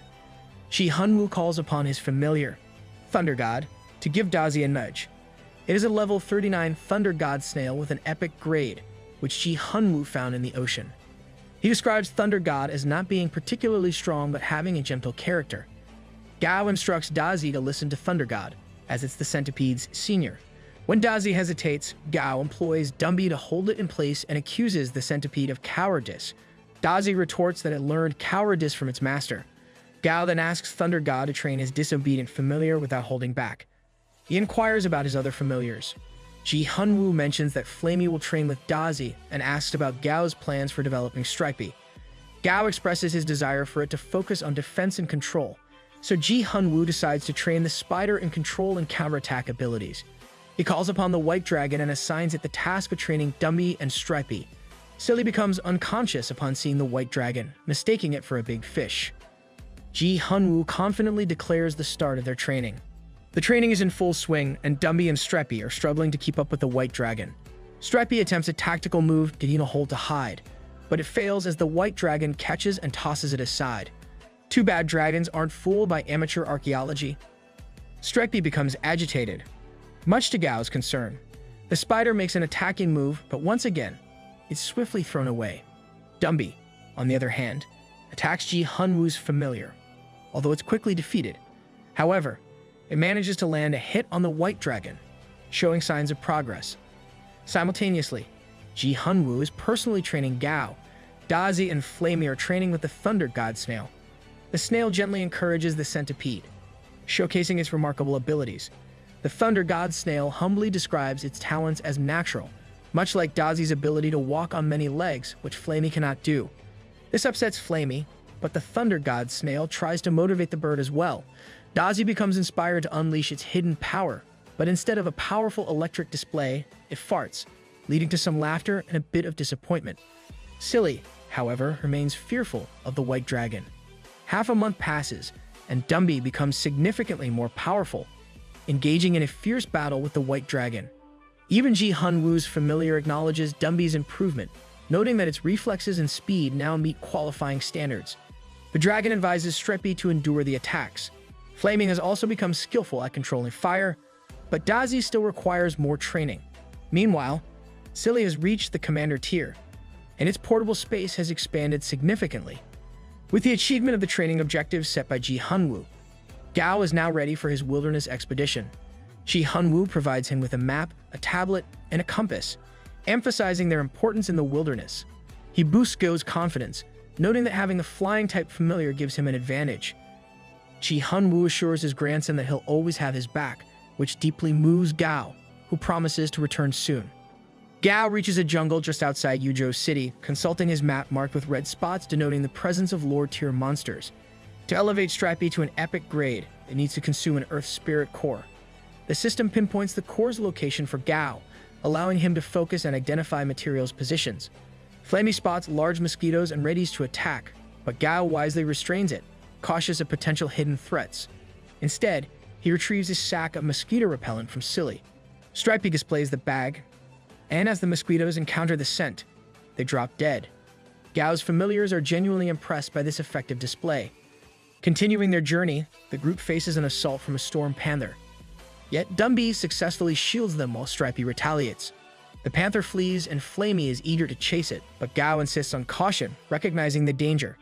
Ji Hunwoo calls upon his familiar, Thunder God, to give Dazi a nudge. It is a level 39 Thunder God snail with an epic grade, which Ji Hunwoo found in the ocean. He describes Thunder God as not being particularly strong but having a gentle character. Gao instructs Dazi to listen to Thunder God, as it's the centipede's senior. When Dazi hesitates, Gao employs Dumby to hold it in place and accuses the centipede of cowardice. Dazi retorts that it learned cowardice from its master. Gao then asks Thunder God to train his disobedient familiar without holding back. He inquires about his other familiars. Ji Hunwoo mentions that Flamey will train with Dazi and asks about Gao's plans for developing Stripey. Gao expresses his desire for it to focus on defense and control, so Ji Hunwoo decides to train the spider in control and counterattack abilities. He calls upon the White Dragon and assigns it the task of training Dumby and Stripey. Silly becomes unconscious upon seeing the White Dragon, mistaking it for a big fish. Ji Hunwoo confidently declares the start of their training. The training is in full swing, and Dumby and Stripey are struggling to keep up with the White Dragon. Stripey attempts a tactical move, getting a hold to hide, but it fails as the White Dragon catches and tosses it aside. Two bad dragons aren't fooled by amateur archaeology. Stripey becomes agitated, much to Gao's concern. The spider makes an attacking move, but once again, it's swiftly thrown away. Dumby, on the other hand, attacks Ji Hunwoo's familiar, although it's quickly defeated. However, it manages to land a hit on the White Dragon, showing signs of progress. Simultaneously, Ji Hunwoo is personally training Gao. Dazi and Flamey are training with the Thunder God snail. The snail gently encourages the centipede, showcasing its remarkable abilities. The Thunder God snail humbly describes its talents as natural, much like Dazi's ability to walk on many legs, which Flamey cannot do. This upsets Flamey, but the Thunder God snail tries to motivate the bird as well. Dazi becomes inspired to unleash its hidden power, but instead of a powerful electric display, it farts, leading to some laughter and a bit of disappointment. Silly, however, remains fearful of the White Dragon. Half a month passes, and Dumby becomes significantly more powerful, engaging in a fierce battle with the White Dragon. Even Ji Hunwoo's familiar acknowledges Dumby's improvement, noting that its reflexes and speed now meet qualifying standards. The dragon advises Stripey to endure the attacks. Flaming has also become skillful at controlling fire, but Dazi still requires more training. Meanwhile, Silly has reached the commander tier, and its portable space has expanded significantly. With the achievement of the training objectives set by Ji Hunwoo, Gao is now ready for his wilderness expedition. Ji Hunwoo provides him with a map, a tablet, and a compass, emphasizing their importance in the wilderness. He boosts Go's confidence, noting that having the flying-type familiar gives him an advantage. Chi Hunwoo assures his grandson that he'll always have his back, which deeply moves Gao, who promises to return soon. Gao reaches a jungle just outside Yuzhou City, consulting his map marked with red spots denoting the presence of lower-tier monsters. To elevate Stripey to an epic grade, it needs to consume an Earth Spirit core. The system pinpoints the core's location for Gao, allowing him to focus and identify materials' positions. Flamey spots large mosquitoes and readies to attack, but Gao wisely restrains it, cautious of potential hidden threats. Instead, he retrieves his sack of mosquito repellent from Silly. Stripey displays the bag, and as the mosquitoes encounter the scent, they drop dead. Gao's familiars are genuinely impressed by this effective display. Continuing their journey, the group faces an assault from a storm panther. Yet Dumby successfully shields them while Stripey retaliates. The panther flees and Flamey is eager to chase it, but Gao insists on caution, recognizing the danger.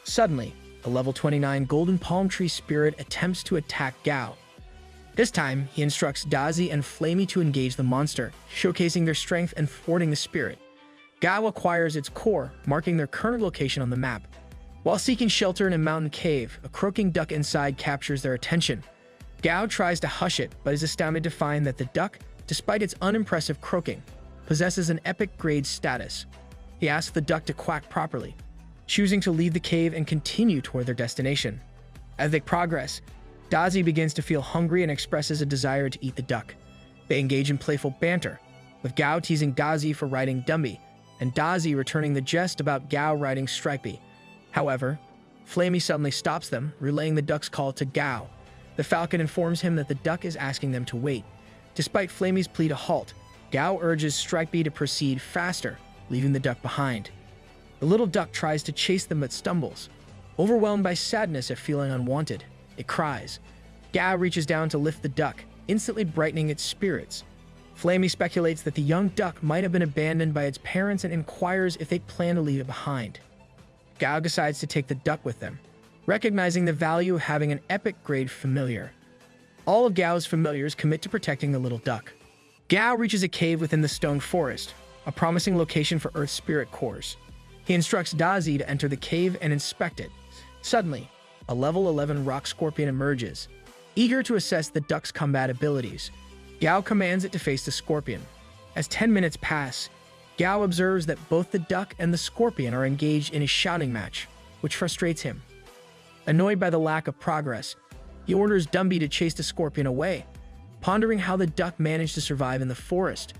Suddenly, a level 29 golden palm tree spirit attempts to attack Gao. This time, he instructs Dazi and Flamey to engage the monster, showcasing their strength and thwarting the spirit. Gao acquires its core, marking their current location on the map. While seeking shelter in a mountain cave, a croaking duck inside captures their attention. Gao tries to hush it, but is astounded to find that the duck, despite its unimpressive croaking, possesses an epic grade status. He asks the duck to quack properly, choosing to leave the cave and continue toward their destination. As they progress, Dazi begins to feel hungry and expresses a desire to eat the duck. They engage in playful banter, with Gao teasing Dazi for riding Dumby, and Dazi returning the jest about Gao riding Stripey. However, Flamey suddenly stops them, relaying the duck's call to Gao. The falcon informs him that the duck is asking them to wait. Despite Flamey's plea to halt, Gao urges Stripey to proceed faster, leaving the duck behind. The little duck tries to chase them but stumbles. Overwhelmed by sadness at feeling unwanted, it cries. Gao reaches down to lift the duck, instantly brightening its spirits. Flamey speculates that the young duck might have been abandoned by its parents and inquires if they plan to leave it behind. Gao decides to take the duck with them, recognizing the value of having an epic grade familiar. All of Gao's familiars commit to protecting the little duck. Gao reaches a cave within the stone forest, a promising location for Earth Spirit cores. He instructs Dazi to enter the cave and inspect it. Suddenly, a level 11 rock scorpion emerges. Eager to assess the duck's combat abilities, Gao commands it to face the scorpion. As 10 minutes pass, Gao observes that both the duck and the scorpion are engaged in a shouting match, which frustrates him. Annoyed by the lack of progress, he orders Dumby to chase the scorpion away, pondering how the duck managed to survive in the forest.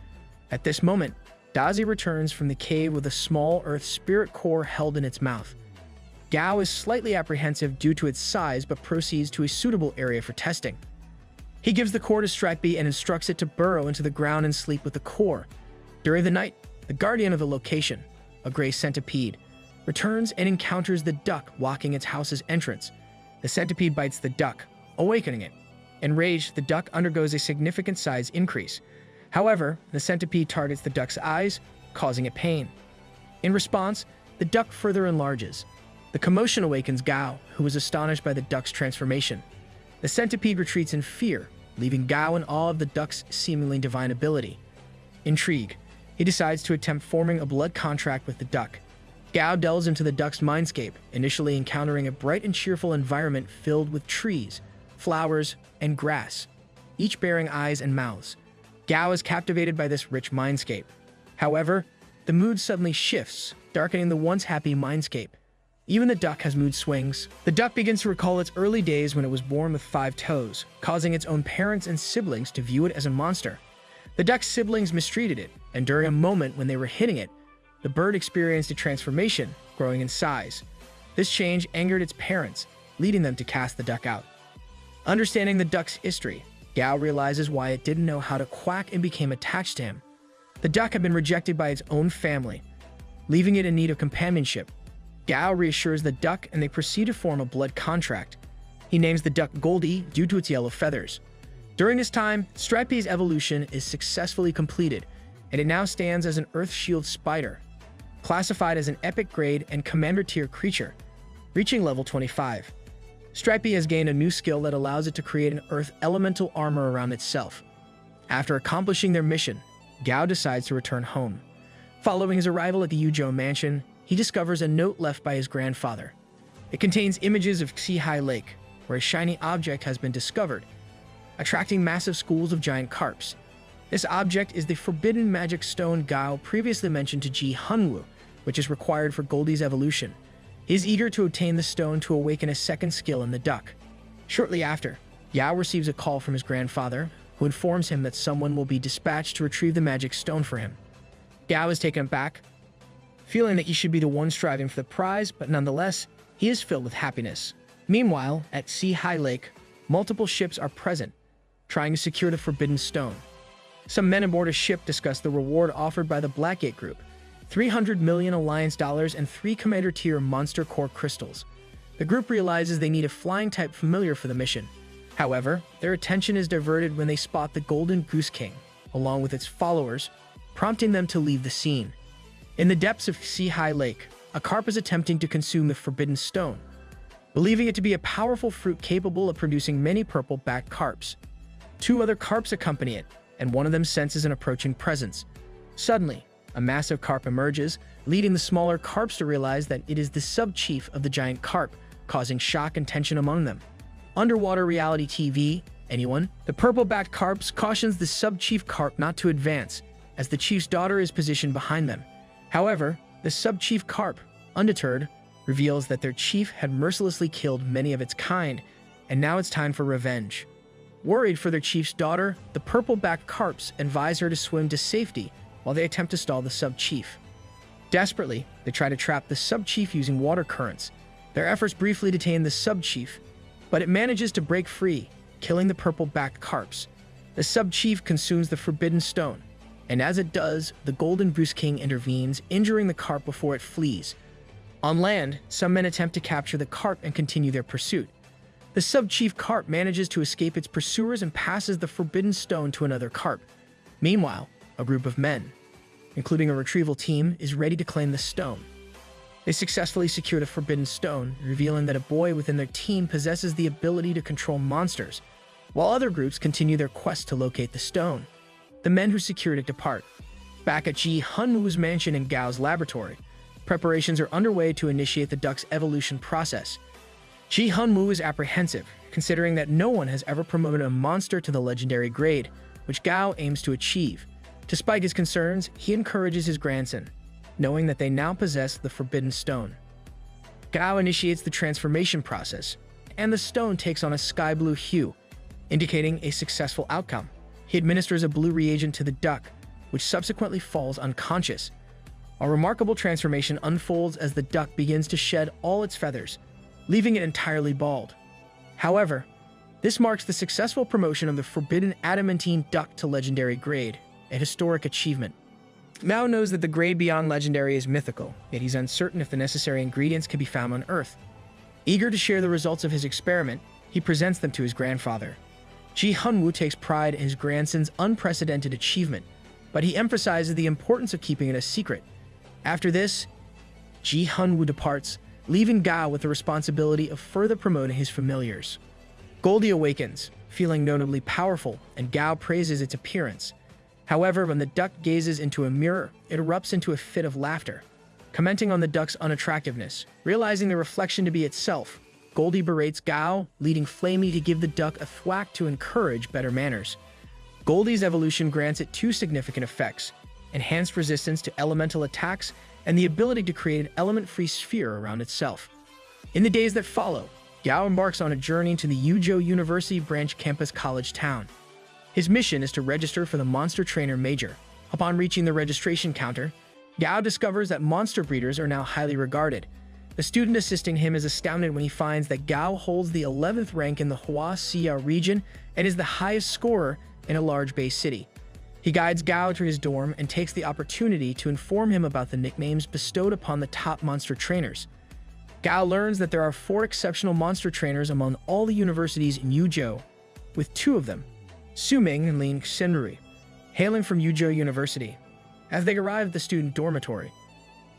At this moment, Dazi returns from the cave with a small Earth Spirit core held in its mouth. Gao is slightly apprehensive due to its size but proceeds to a suitable area for testing. He gives the core to Stripey and instructs it to burrow into the ground and sleep with the core. During the night, the guardian of the location, a gray centipede, returns and encounters the duck walking its house's entrance. The centipede bites the duck, awakening it. Enraged, the duck undergoes a significant size increase. However, the centipede targets the duck's eyes, causing it pain. In response, the duck further enlarges. The commotion awakens Gao, who is astonished by the duck's transformation. The centipede retreats in fear, leaving Gao in awe of the duck's seemingly divine ability. Intrigued, he decides to attempt forming a blood contract with the duck. Gao delves into the duck's mindscape, initially encountering a bright and cheerful environment filled with trees, flowers, and grass, each bearing eyes and mouths. Gao is captivated by this rich mindscape. However, the mood suddenly shifts, darkening the once happy mindscape. Even the duck has mood swings. The duck begins to recall its early days when it was born with 5 toes, causing its own parents and siblings to view it as a monster. The duck's siblings mistreated it, and during a moment when they were hitting it, the bird experienced a transformation, growing in size. This change angered its parents, leading them to cast the duck out. Understanding the duck's history, Gao realizes why it didn't know how to quack and became attached to him. The duck had been rejected by its own family, leaving it in need of companionship. Gao reassures the duck and they proceed to form a blood contract. He names the duck Goldie due to its yellow feathers. During this time, Stripey's evolution is successfully completed, and it now stands as an Earth Shield Spider, classified as an epic grade and commander tier creature, reaching level 25. Stripey has gained a new skill that allows it to create an Earth elemental armor around itself. After accomplishing their mission, Gao decides to return home. Following his arrival at the Yuzhou mansion, he discovers a note left by his grandfather. It contains images of Xihai Lake, where a shiny object has been discovered, attracting massive schools of giant carps. This object is the forbidden magic stone Gao previously mentioned to Ji Hunwu, which is required for Goldie's evolution. He is eager to obtain the stone to awaken a second skill in the duck. Shortly after, Yao receives a call from his grandfather, who informs him that someone will be dispatched to retrieve the magic stone for him. Gao is taken aback, feeling that he should be the one striving for the prize, but nonetheless, he is filled with happiness. Meanwhile, at Xihai Lake, multiple ships are present, trying to secure the forbidden stone. Some men aboard a ship discuss the reward offered by the Blackgate Group, 300 million Alliance dollars and 3 Commander-tier Monster Core crystals. The group realizes they need a flying-type familiar for the mission. However, their attention is diverted when they spot the Golden Goose King, along with its followers, prompting them to leave the scene. In the depths of Xihai Lake, a carp is attempting to consume the forbidden stone, believing it to be a powerful fruit capable of producing many purple-backed carps. 2 other carps accompany it, and one of them senses an approaching presence. Suddenly, a massive carp emerges, leading the smaller carps to realize that it is the sub-chief of the giant carp, causing shock and tension among them. Underwater reality TV, anyone? The purple-backed carps cautions the sub-chief carp not to advance, as the chief's daughter is positioned behind them. However, the sub-chief carp, undeterred, reveals that their chief had mercilessly killed many of its kind, and now it's time for revenge. Worried for their chief's daughter, the purple-backed carps advise her to swim to safety while they attempt to stall the sub-chief. Desperately, they try to trap the sub-chief using water currents. Their efforts briefly detain the sub-chief, but it manages to break free, killing the purple-backed carps. The sub-chief consumes the forbidden stone, and as it does, the Golden Goose King intervenes, injuring the carp before it flees. On land, some men attempt to capture the carp and continue their pursuit. The sub-chief carp manages to escape its pursuers and passes the forbidden stone to another carp. Meanwhile, a group of men, including a retrieval team, is ready to claim the stone. They successfully secure the forbidden stone, revealing that a boy within their team possesses the ability to control monsters, while other groups continue their quest to locate the stone. The men who secured it depart. Back at Ji Hunwu's mansion in Gao's laboratory, preparations are underway to initiate the duck's evolution process. Ji Hunwu is apprehensive, considering that no one has ever promoted a monster to the legendary grade, which Gao aims to achieve. Despite his concerns, he encourages his grandson, knowing that they now possess the forbidden stone. Gao initiates the transformation process, and the stone takes on a sky blue hue, indicating a successful outcome. He administers a blue reagent to the duck, which subsequently falls unconscious. A remarkable transformation unfolds as the duck begins to shed all its feathers, leaving it entirely bald. However, this marks the successful promotion of the forbidden adamantine duck to legendary grade, a historic achievement. Mao knows that the grade beyond legendary is mythical, yet he's uncertain if the necessary ingredients can be found on Earth. Eager to share the results of his experiment, he presents them to his grandfather. Ji Hunwu takes pride in his grandson's unprecedented achievement, but he emphasizes the importance of keeping it a secret. After this, Ji Hunwu departs, leaving Gao with the responsibility of further promoting his familiars. Goldie awakens, feeling notably powerful, and Gao praises its appearance. However, when the duck gazes into a mirror, it erupts into a fit of laughter. Commenting on the duck's unattractiveness, realizing the reflection to be itself, Goldie berates Gao, leading Flamey to give the duck a thwack to encourage better manners. Goldie's evolution grants it 2 significant effects: enhanced resistance to elemental attacks and the ability to create an element-free sphere around itself. In the days that follow, Gao embarks on a journey to the Yuzhou University Branch Campus College Town. His mission is to register for the Monster Trainer Major. Upon reaching the registration counter, Gao discovers that monster breeders are now highly regarded. The student assisting him is astounded when he finds that Gao holds the 11th rank in the Hua-Xia region and is the highest scorer in a large base city. He guides Gao to his dorm and takes the opportunity to inform him about the nicknames bestowed upon the top monster trainers. Gao learns that there are 4 exceptional monster trainers among all the universities in Yuzhou, with 2 of them, Suming and Lin Xinrui, hailing from Yuzhou University. As they arrive at the student dormitory,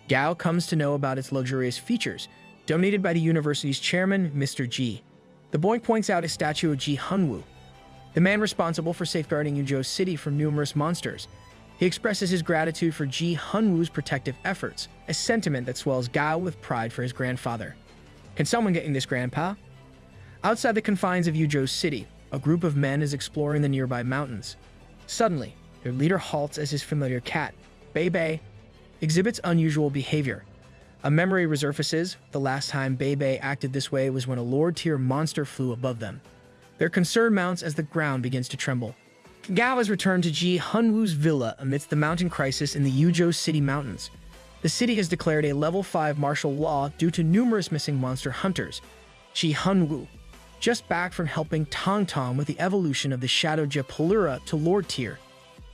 Gao comes to know about its luxurious features, donated by the university's chairman, Mr. Ji. The boy points out a statue of Ji Hunwu, the man responsible for safeguarding Yuzhou City from numerous monsters. He expresses his gratitude for Ji Hunwoo's protective efforts, a sentiment that swells Gao with pride for his grandfather. Can someone get in this, Grandpa? Outside the confines of Yuzhou City, a group of men is exploring the nearby mountains. Suddenly, their leader halts as his familiar cat, Bei Bei, exhibits unusual behavior. A memory resurfaces. The last time Bei Bei acted this way was when a Lord-tier monster flew above them. Their concern mounts as the ground begins to tremble. Gao has returned to Ji Hunwoo's villa amidst the mountain crisis in the Yuzhou City mountains. The city has declared a level 5 martial law due to numerous missing monster hunters. Ji Hunwoo, just back from helping Tong Tong with the evolution of the Shadow Japalura to Lord tier,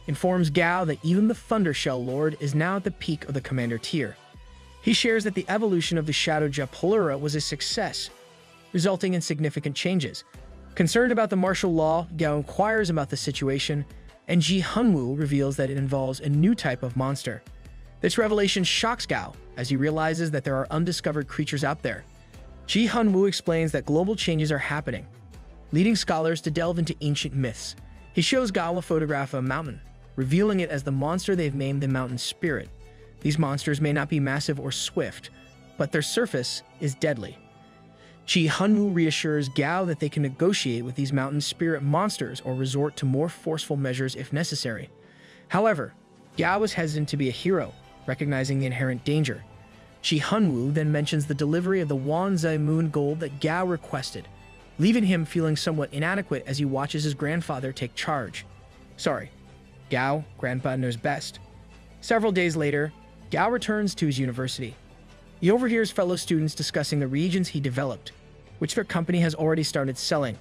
informs Gao that even the Thundershell Lord is now at the peak of the Commander tier. He shares that the evolution of the Shadow Japalura was a success, resulting in significant changes. Concerned about the martial law, Gao inquires about the situation, and Ji Hunwoo reveals that it involves a new type of monster. This revelation shocks Gao, as he realizes that there are undiscovered creatures out there. Ji Hunwoo explains that global changes are happening, leading scholars to delve into ancient myths. He shows Gao a photograph of a mountain, revealing it as the monster they've named the Mountain Spirit. These monsters may not be massive or swift, but their surface is deadly. Ji Hunwoo reassures Gao that they can negotiate with these mountain spirit monsters or resort to more forceful measures if necessary. However, Gao is hesitant to be a hero, recognizing the inherent danger. Ji Hunwoo then mentions the delivery of the Wanzai Moon Gold that Gao requested, leaving him feeling somewhat inadequate as he watches his grandfather take charge. Sorry, Gao, Grandpa knows best. Several days later, Gao returns to his university. He overhears fellow students discussing the regions he developed, which their company has already started selling.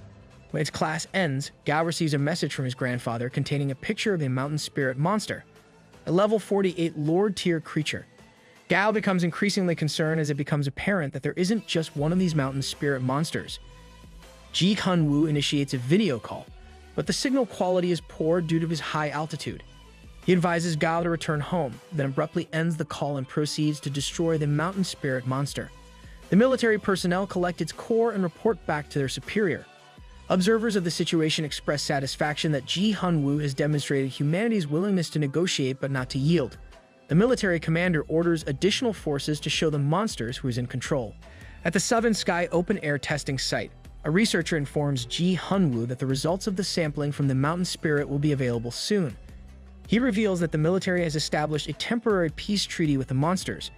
When its class ends, Gao receives a message from his grandfather containing a picture of a mountain spirit monster, a level 48 Lord-tier creature. Gao becomes increasingly concerned as it becomes apparent that there isn't just one of these mountain spirit monsters. Ji Hunwoo initiates a video call, but the signal quality is poor due to his high altitude. He advises Gao to return home, then abruptly ends the call and proceeds to destroy the mountain spirit monster. The military personnel collect its core and report back to their superior. Observers of the situation express satisfaction that Ji Hunwoo has demonstrated humanity's willingness to negotiate but not to yield. The military commander orders additional forces to show the monsters who is in control. At the Southern Sky open-air testing site, a researcher informs Ji Hunwoo that the results of the sampling from the mountain spirit will be available soon. He reveals that the military has established a temporary peace treaty with the monsters.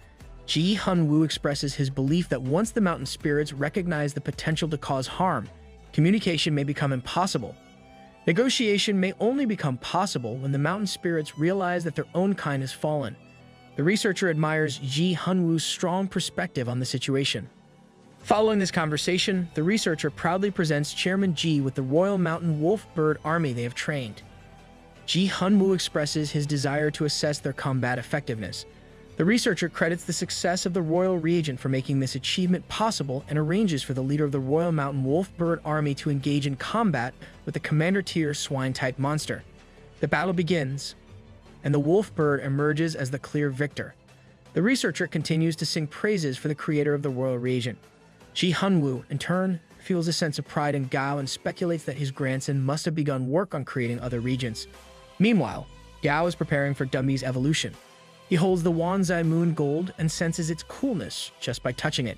Ji Hunwoo expresses his belief that once the mountain spirits recognize the potential to cause harm, communication may become impossible. Negotiation may only become possible when the mountain spirits realize that their own kind has fallen. The researcher admires Ji Hunwoo's strong perspective on the situation. Following this conversation, the researcher proudly presents Chairman Ji with the Royal Mountain Wolf Bird Army they have trained. Ji Hunwoo expresses his desire to assess their combat effectiveness. The researcher credits the success of the Royal Regent for making this achievement possible and arranges for the leader of the Royal Mountain Wolf Bird Army to engage in combat with the Commander-tier swine-type monster. The battle begins, and the wolf bird emerges as the clear victor. The researcher continues to sing praises for the creator of the Royal Regent. Ji Hunwoo, in turn, feels a sense of pride in Gao and speculates that his grandson must have begun work on creating other regents. Meanwhile, Gao is preparing for Dumby's evolution. He holds the Wanzai Moon Gold and senses its coolness just by touching it.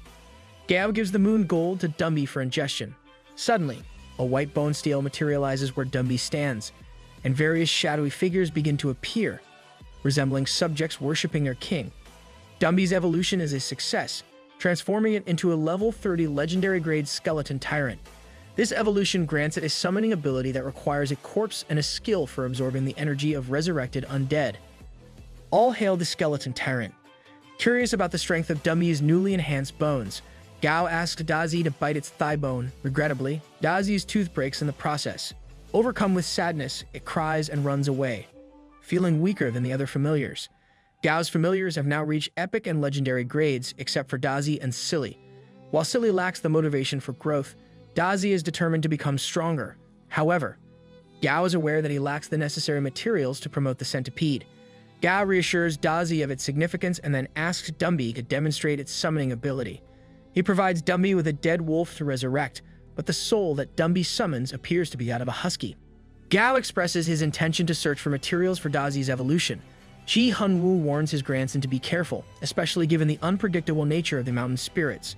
Gao gives the Moon Gold to Dumby for ingestion. Suddenly, a white bone steel materializes where Dumby stands, and various shadowy figures begin to appear, resembling subjects worshipping their king. Dumby's evolution is a success, transforming it into a level 30 legendary-grade skeleton tyrant. This evolution grants it a summoning ability that requires a corpse and a skill for absorbing the energy of resurrected undead. All hail the skeleton tyrant. Curious about the strength of Dumby's newly enhanced bones, Gao asks Dazi to bite its thigh bone. Regrettably, Dazi's tooth breaks in the process. Overcome with sadness, it cries and runs away, feeling weaker than the other familiars. Gao's familiars have now reached epic and legendary grades, except for Dazi and Silly. While Silly lacks the motivation for growth, Dazi is determined to become stronger. However, Gao is aware that he lacks the necessary materials to promote the centipede. Gao reassures Dazi of its significance and then asks Dumby to demonstrate its summoning ability. He provides Dumby with a dead wolf to resurrect, but the soul that Dumby summons appears to be that of a husky. Gao expresses his intention to search for materials for Dazi's evolution. Ji Hunwoo warns his grandson to be careful, especially given the unpredictable nature of the mountain spirits.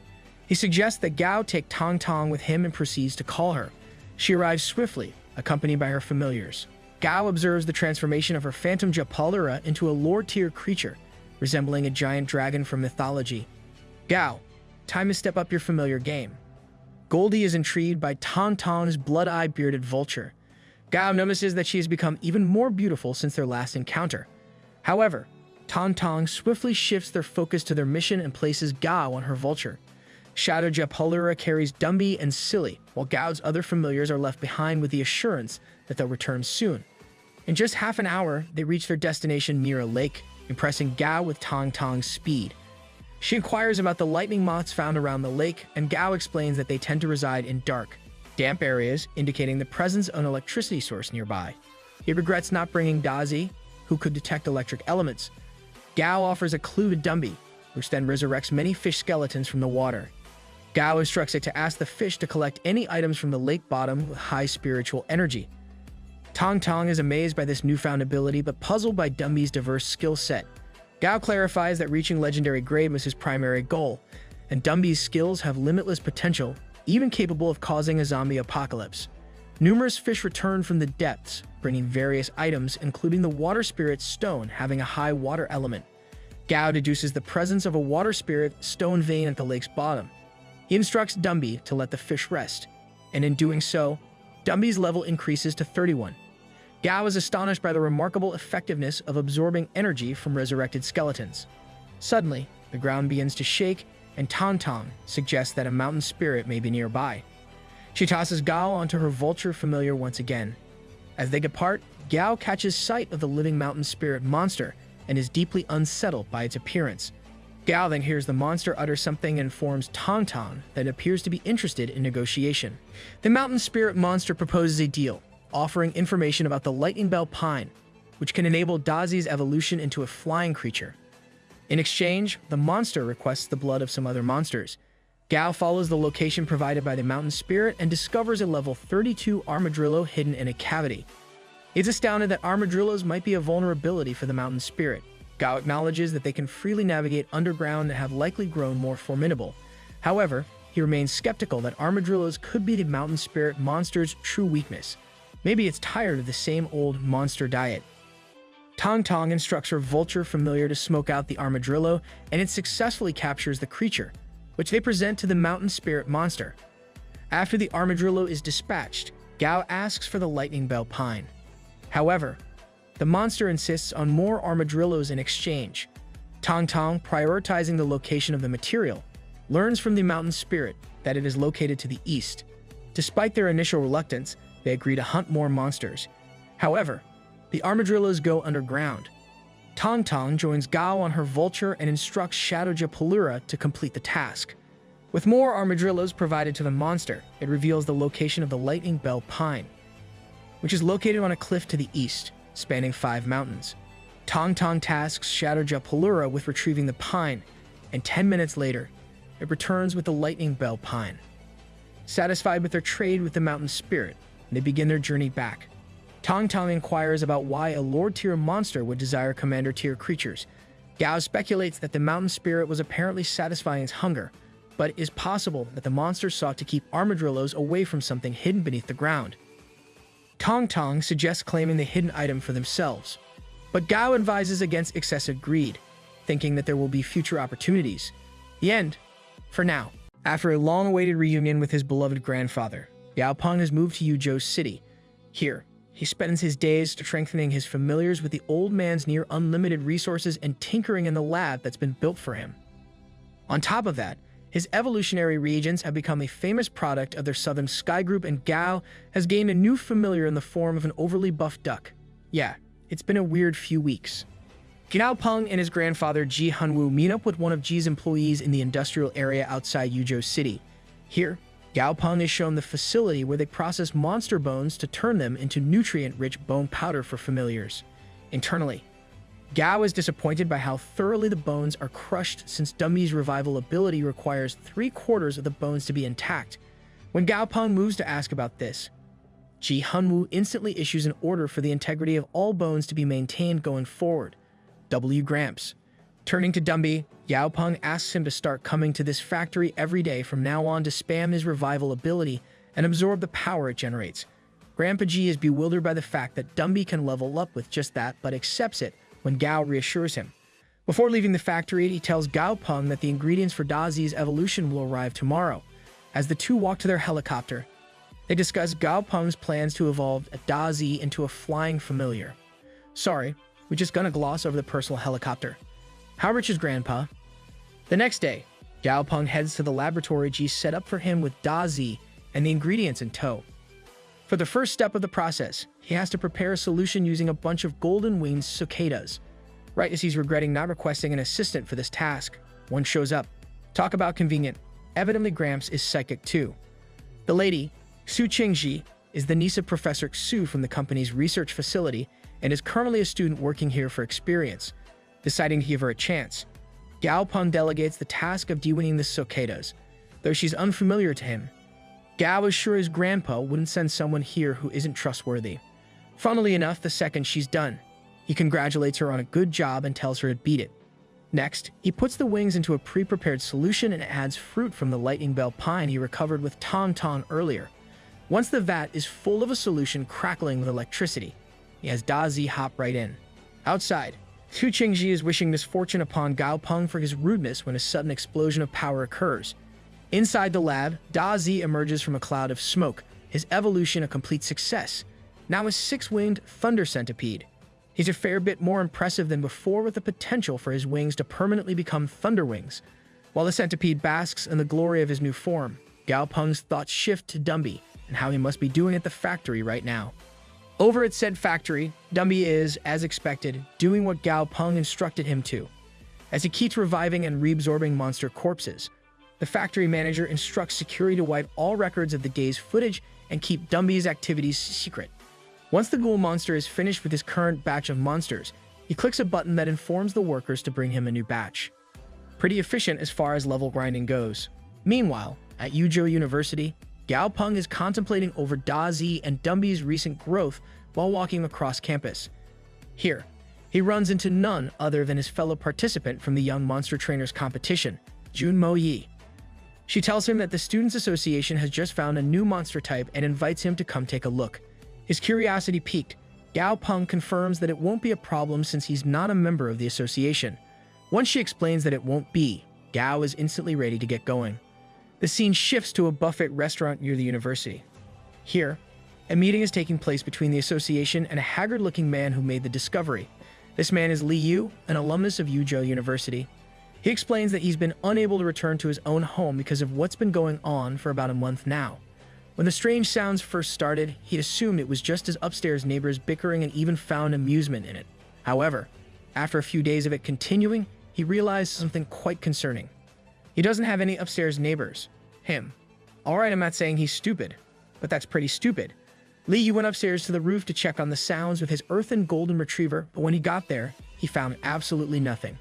He suggests that Gao take Tong Tong with him and proceeds to call her. She arrives swiftly, accompanied by her familiars. Gao observes the transformation of her phantom Japalura into a lower-tier creature, resembling a giant dragon from mythology. Gao, time to step up your familiar game. Goldie is intrigued by Tong Tong's blood-eye bearded vulture. Gao notices that she has become even more beautiful since their last encounter. However, Tong Tong swiftly shifts their focus to their mission and places Gao on her vulture. Shadow Japalura carries Dumby and Silly, while Gao's other familiars are left behind with the assurance that they'll return soon. In just half an hour, they reach their destination near a lake, impressing Gao with Tong Tong's speed. She inquires about the lightning moths found around the lake, and Gao explains that they tend to reside in dark, damp areas, indicating the presence of an electricity source nearby. He regrets not bringing Dazi, who could detect electric elements. Gao offers a clue to Dumby, which then resurrects many fish skeletons from the water. Gao instructs it to ask the fish to collect any items from the lake bottom with high spiritual energy. Tong Tong is amazed by this newfound ability but puzzled by Dumby's diverse skill set. Gao clarifies that reaching legendary grade was his primary goal, and Dumby's skills have limitless potential, even capable of causing a zombie apocalypse. Numerous fish return from the depths, bringing various items, including the water spirit stone having a high water element. Gao deduces the presence of a water spirit stone vein at the lake's bottom. He instructs Dumby to let the fish rest, and in doing so, Dumby's level increases to 31. Gao is astonished by the remarkable effectiveness of absorbing energy from resurrected skeletons. Suddenly, the ground begins to shake, and Tong Tong suggests that a mountain spirit may be nearby. She tosses Gao onto her vulture familiar once again. As they depart, Gao catches sight of the living mountain spirit monster and is deeply unsettled by its appearance. Gao then hears the monster utter something and informs Tong Tong that it appears to be interested in negotiation. The mountain spirit monster proposes a deal, offering information about the Lightning Bell Pine, which can enable Dazi's evolution into a flying creature. In exchange, the monster requests the blood of some other monsters. Gao follows the location provided by the mountain spirit and discovers a level 32 armadillo hidden in a cavity. He's astounded that armadillos might be a vulnerability for the mountain spirit. Gao acknowledges that they can freely navigate underground and have likely grown more formidable. However, he remains skeptical that armadillos could be the mountain spirit monster's true weakness. Maybe it's tired of the same old monster diet. Tong Tong instructs her vulture familiar to smoke out the armadillo, and it successfully captures the creature, which they present to the mountain spirit monster. After the armadillo is dispatched, Gao asks for the Lightning Bell Pine. However, the monster insists on more armadillos in exchange. Tong Tong, prioritizing the location of the material, learns from the mountain spirit that it is located to the east. Despite their initial reluctance, they agree to hunt more monsters. However, the armadillos go underground. Tong Tong joins Gao on her vulture and instructs Shadow Japalura to complete the task. With more armadillos provided to the monster, it reveals the location of the Lightning Bell Pine, which is located on a cliff to the east, spanning 5 mountains. Tong Tong tasks Shadow Japalura with retrieving the pine, and 10 minutes later, it returns with the Lightning Bell Pine. Satisfied with their trade with the mountain spirit, they begin their journey back. Tong Tong inquires about why a Lord-tier monster would desire Commander-tier creatures. Gao speculates that the mountain spirit was apparently satisfying its hunger, but it is possible that the monster sought to keep armadillos away from something hidden beneath the ground. Tong Tong suggests claiming the hidden item for themselves, but Gao advises against excessive greed, thinking that there will be future opportunities. The end, for now. After a long-awaited reunion with his beloved grandfather, Yao Peng has moved to Yuzhou City. Here, he spends his days strengthening his familiars with the old man's near unlimited resources and tinkering in the lab that's been built for him. On top of that, his evolutionary reagents have become a famous product of their Southern Sky Group, and Gao has gained a new familiar in the form of an overly buffed duck. Yeah, it's been a weird few weeks. Gao Peng and his grandfather Ji Hunwoo meet up with one of Ji's employees in the industrial area outside Yuzhou City. Here, Gao Peng is shown the facility where they process monster bones to turn them into nutrient-rich bone powder for familiars. Internally, Gao is disappointed by how thoroughly the bones are crushed, since Dumby's revival ability requires 3/4 of the bones to be intact. When Gao Peng moves to ask about this, Ji Hunwoo instantly issues an order for the integrity of all bones to be maintained going forward. W. Gramps. Turning to Dumby, Yao Peng asks him to start coming to this factory every day from now on to spam his revival ability and absorb the power it generates. Grandpa G is bewildered by the fact that Dumby can level up with just that, but accepts it when Gao reassures him. Before leaving the factory, he tells Gao Peng that the ingredients for Dazi's evolution will arrive tomorrow. As the two walk to their helicopter, they discuss Gao Peng's plans to evolve Dazi into a flying familiar. Sorry, we're just gonna gloss over the personal helicopter. How rich is Grandpa? The next day, Gao Peng heads to the laboratory G set up for him with Dazi and the ingredients in tow. For the first step of the process, he has to prepare a solution using a bunch of golden-winged cicadas. Right as he's regretting not requesting an assistant for this task, one shows up. Talk about convenient. Evidently Gramps is psychic too. The lady, Xu Qingji, is the niece of Professor Xu from the company's research facility and is currently a student working here for experience. Deciding to give her a chance, Gao Peng delegates the task of deweining the cicadas. Though she's unfamiliar to him, Gao is sure his grandpa wouldn't send someone here who isn't trustworthy. Funnily enough, the second she's done, he congratulates her on a good job and tells her to beat it. Next, he puts the wings into a pre-prepared solution and adds fruit from the lightning bell pine he recovered with Tong Tong earlier. Once the vat is full of a solution crackling with electricity, he has Dazi hop right in. Outside, Xu Qingji is wishing misfortune upon Gao Peng for his rudeness when a sudden explosion of power occurs. Inside the lab, Dazi emerges from a cloud of smoke, his evolution a complete success. Now a six-winged thunder centipede. He's a fair bit more impressive than before with the potential for his wings to permanently become thunder wings. While the centipede basks in the glory of his new form, Gao Peng's thoughts shift to Dumby and how he must be doing at the factory right now. Over at said factory, Dumby is, as expected, doing what Gao Peng instructed him to. As he keeps reviving and reabsorbing monster corpses, the factory manager instructs security to wipe all records of the day's footage and keep Dumby's activities secret. Once the ghoul monster is finished with his current batch of monsters, he clicks a button that informs the workers to bring him a new batch. Pretty efficient as far as level grinding goes. Meanwhile, at Yuzhou University, Gao Peng is contemplating over Dazi and Dumby's recent growth while walking across campus. Here, he runs into none other than his fellow participant from the Young Monster Trainers competition, Junmo Yi. She tells him that the Students' Association has just found a new monster type and invites him to come take a look. His curiosity piqued, Gao Peng confirms that it won't be a problem since he's not a member of the association. Once she explains that it won't be, Gao is instantly ready to get going. The scene shifts to a buffet restaurant near the university. Here, a meeting is taking place between the association and a haggard-looking man who made the discovery. This man is Li Yu, an alumnus of Yuzhou University. He explains that he's been unable to return to his own home because of what's been going on for about a month now. When the strange sounds first started, he'd assumed it was just his upstairs neighbors bickering and even found amusement in it. However, after a few days of it continuing, he realized something quite concerning. He doesn't have any upstairs neighbors. Him. Alright, I'm not saying he's stupid, but that's pretty stupid. Li Yu went upstairs to the roof to check on the sounds with his earthen golden retriever, but when he got there, he found absolutely nothing.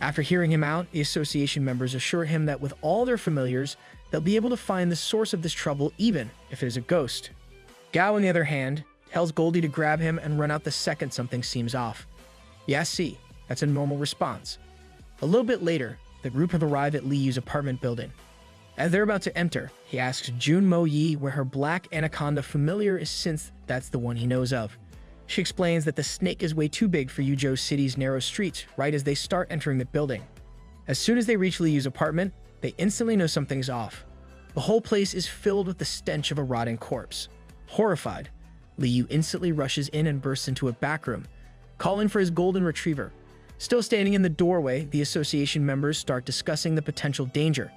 After hearing him out, the association members assure him that with all their familiars, they'll be able to find the source of this trouble even if it is a ghost. Gao, on the other hand, tells Goldie to grab him and run out the second something seems off. Yeah, see, that's a normal response. A little bit later, the group have arrived at Li Yu's apartment building. As they're about to enter, he asks Junmo Yi where her black anaconda familiar is since that's the one he knows of. She explains that the snake is way too big for Yuzhou City's narrow streets right as they start entering the building. As soon as they reach Li Yu's apartment, they instantly know something's off. The whole place is filled with the stench of a rotting corpse. Horrified, Li Yu instantly rushes in and bursts into a back room, calling for his golden retriever. Still standing in the doorway, the association members start discussing the potential danger,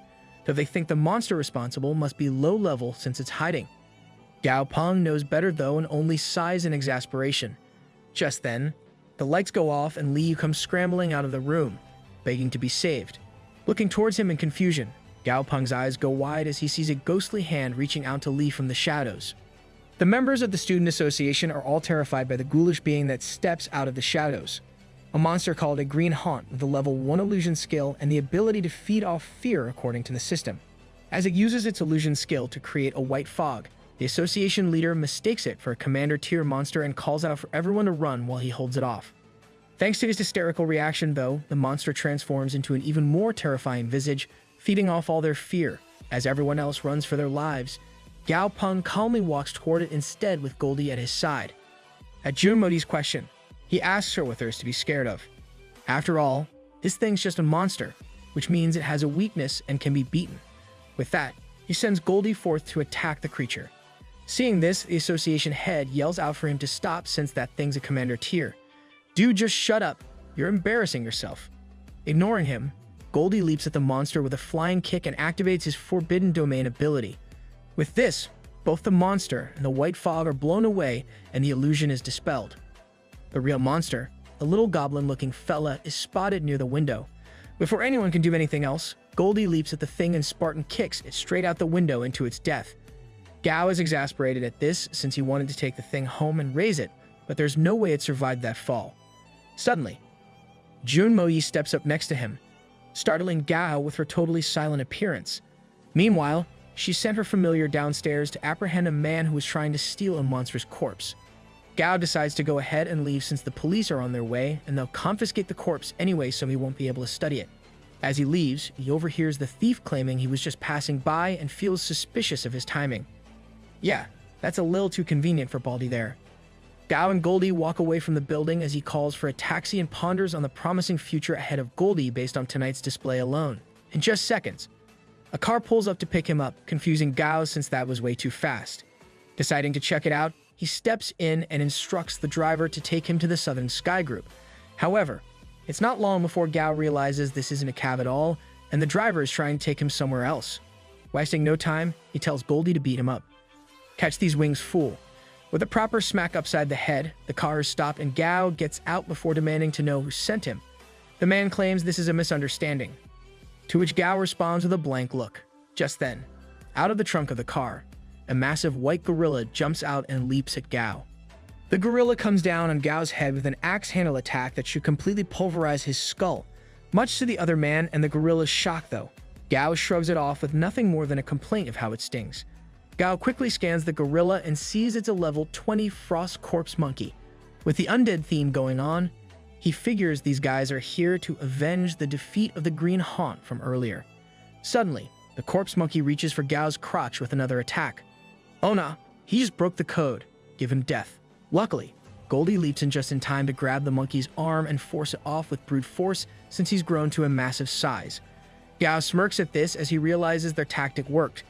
though they think the monster responsible must be low level since it's hiding. Gao Peng knows better though and only sighs in exasperation. Just then, the lights go off and Li Yu comes scrambling out of the room, begging to be saved. Looking towards him in confusion, Gao Peng's eyes go wide as he sees a ghostly hand reaching out to Li from the shadows. The members of the Student Association are all terrified by the ghoulish being that steps out of the shadows. A monster called a Green Haunt with a level 1 illusion skill and the ability to feed off fear according to the system. As it uses its illusion skill to create a white fog, The association leader mistakes it for a commander-tier monster and calls out for everyone to run while he holds it off. Thanks to his hysterical reaction, though, the monster transforms into an even more terrifying visage, feeding off all their fear. As everyone else runs for their lives, Gao Peng calmly walks toward it instead with Goldie at his side. At Junmodi's question, he asks her what there is to be scared of. After all, this thing's just a monster, which means it has a weakness and can be beaten. With that, he sends Goldie forth to attack the creature. Seeing this, the association head yells out for him to stop since that thing's a commander tier. Dude, just shut up. You're embarrassing yourself. Ignoring him, Goldie leaps at the monster with a flying kick and activates his Forbidden Domain ability. With this, both the monster and the white fog are blown away and the illusion is dispelled. The real monster, a little goblin-looking fella, is spotted near the window. Before anyone can do anything else, Goldie leaps at the thing and Spartan kicks it straight out the window into its death. Gao is exasperated at this since he wanted to take the thing home and raise it, but there's no way it survived that fall. Suddenly, Junmodi steps up next to him, startling Gao with her totally silent appearance. Meanwhile, she sent her familiar downstairs to apprehend a man who was trying to steal a monster's corpse. Gao decides to go ahead and leave since the police are on their way and they'll confiscate the corpse anyway so he won't be able to study it. As he leaves, he overhears the thief claiming he was just passing by and feels suspicious of his timing. Yeah, that's a little too convenient for Baldy there. Gao and Goldie walk away from the building as he calls for a taxi and ponders on the promising future ahead of Goldie based on tonight's display alone. In just seconds, a car pulls up to pick him up, confusing Gao since that was way too fast. Deciding to check it out, he steps in and instructs the driver to take him to the Southern Sky Group. However, it's not long before Gao realizes this isn't a cab at all, and the driver is trying to take him somewhere else. Wasting no time, he tells Goldie to beat him up. Catch these wings, fool. With a proper smack upside the head, the car is stopped and Gao gets out before demanding to know who sent him. The man claims this is a misunderstanding, to which Gao responds with a blank look. Just then, out of the trunk of the car, a massive white gorilla jumps out and leaps at Gao. The gorilla comes down on Gao's head with an axe handle attack that should completely pulverize his skull. Much to the other man and the gorilla's shock, though, Gao shrugs it off with nothing more than a complaint of how it stings. Gao quickly scans the gorilla and sees it's a level 20 frost corpse monkey. With the undead theme going on, he figures these guys are here to avenge the defeat of the green haunt from earlier. Suddenly, the corpse monkey reaches for Gao's crotch with another attack. Oh nah, he just broke the code. Give him death. Luckily, Goldie leaps in just in time to grab the monkey's arm and force it off with brute force since he's grown to a massive size. Gao smirks at this as he realizes their tactic worked.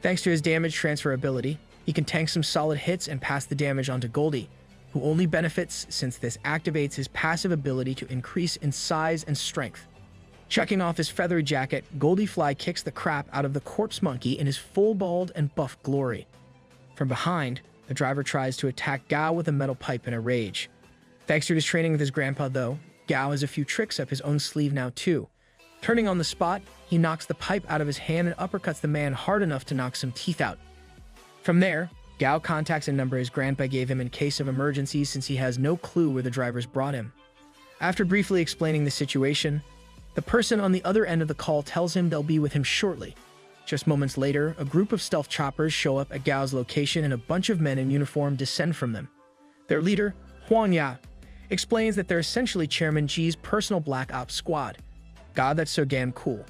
Thanks to his damage transfer ability, he can tank some solid hits and pass the damage onto Goldie, who only benefits since this activates his passive ability to increase in size and strength. Chucking off his feathery jacket, Goldie Fly kicks the crap out of the corpse monkey in his full bald and buff glory. From behind, the driver tries to attack Gao with a metal pipe in a rage. Thanks to his training with his grandpa, though, Gao has a few tricks up his own sleeve now too. Turning on the spot, he knocks the pipe out of his hand and uppercuts the man hard enough to knock some teeth out. From there, Gao contacts a number his grandpa gave him in case of emergency since he has no clue where the drivers brought him. After briefly explaining the situation, the person on the other end of the call tells him they'll be with him shortly. Just moments later, a group of stealth choppers show up at Gao's location and a bunch of men in uniform descend from them. Their leader, Huang Ya, explains that they're essentially Chairman Ji's personal Black Ops squad. God, that's so damn cool.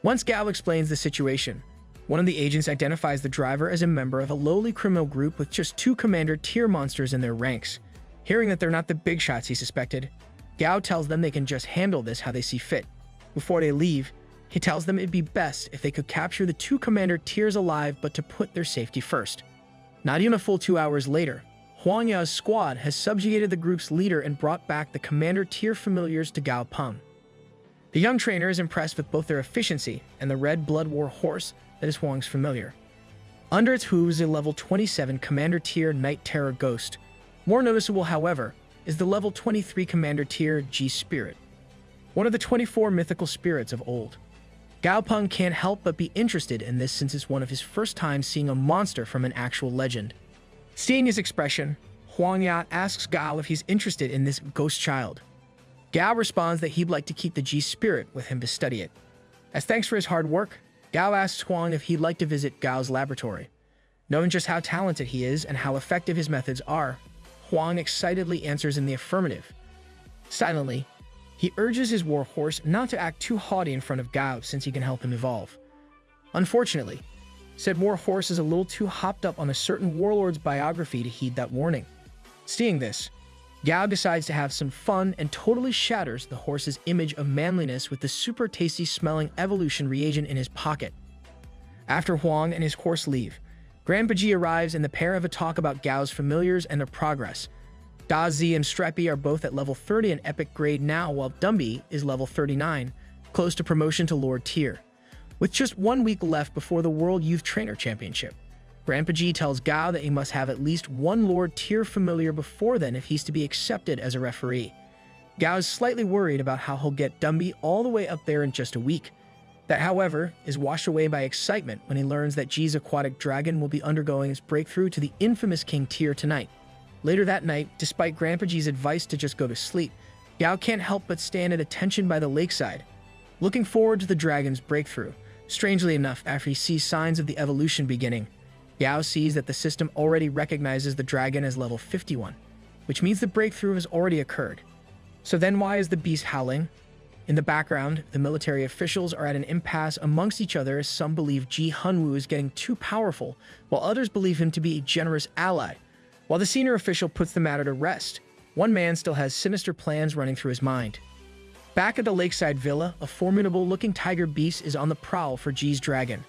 Once Gao explains the situation, one of the agents identifies the driver as a member of a lowly criminal group with just 2 commander-tier monsters in their ranks. Hearing that they're not the big shots he suspected, Gao tells them they can just handle this how they see fit. Before they leave, he tells them it'd be best if they could capture the 2 commander-tiers alive but to put their safety first. Not even a full 2 hours later, Huang Ya's squad has subjugated the group's leader and brought back the commander-tier familiars to Gao Peng. The young trainer is impressed with both their efficiency and the red blood war horse that is Huang's familiar. Under its hooves is a level 27 commander-tier Night Terror Ghost. More noticeable, however, is the level 23 commander-tier G Spirit, one of the 24 mythical spirits of old. Gao Peng can't help but be interested in this since it's one of his first times seeing a monster from an actual legend. Seeing his expression, Huang Ya asks Gao if he's interested in this ghost child. Gao responds that he'd like to keep the G Spirit with him to study it. As thanks for his hard work, Gao asks Huang if he'd like to visit Gao's laboratory. Knowing just how talented he is and how effective his methods are, Huang excitedly answers in the affirmative. Silently, he urges his warhorse not to act too haughty in front of Gao since he can help him evolve. Unfortunately, said warhorse is a little too hopped up on a certain warlord's biography to heed that warning. Seeing this, Gao decides to have some fun and totally shatters the horse's image of manliness with the super tasty smelling evolution reagent in his pocket. After Huang and his horse leave, Grandpa G arrives and the pair have a talk about Gao's familiars and their progress. Da Zi and Streppy are both at level 30 in epic grade now, while Dumby is level 39, close to promotion to Lord Tier. With just 1 week left before the World Youth Trainer Championship, Grandpa G tells Gao that he must have at least one Lord Tier familiar before then if he's to be accepted as a referee. Gao is slightly worried about how he'll get Dumby all the way up there in just a week. That, however, is washed away by excitement when he learns that G's aquatic dragon will be undergoing its breakthrough to the infamous King Tier tonight. Later that night, despite Grandpa G's advice to just go to sleep, Gao can't help but stand at attention by the lakeside, looking forward to the dragon's breakthrough. Strangely enough, after he sees signs of the evolution beginning, Gao sees that the system already recognizes the dragon as level 51, which means the breakthrough has already occurred. So then why is the beast howling? In the background, the military officials are at an impasse amongst each other as some believe Ji Hunwoo is getting too powerful, while others believe him to be a generous ally. While the senior official puts the matter to rest, one man still has sinister plans running through his mind. Back at the lakeside villa, a formidable-looking tiger beast is on the prowl for Ji's dragon,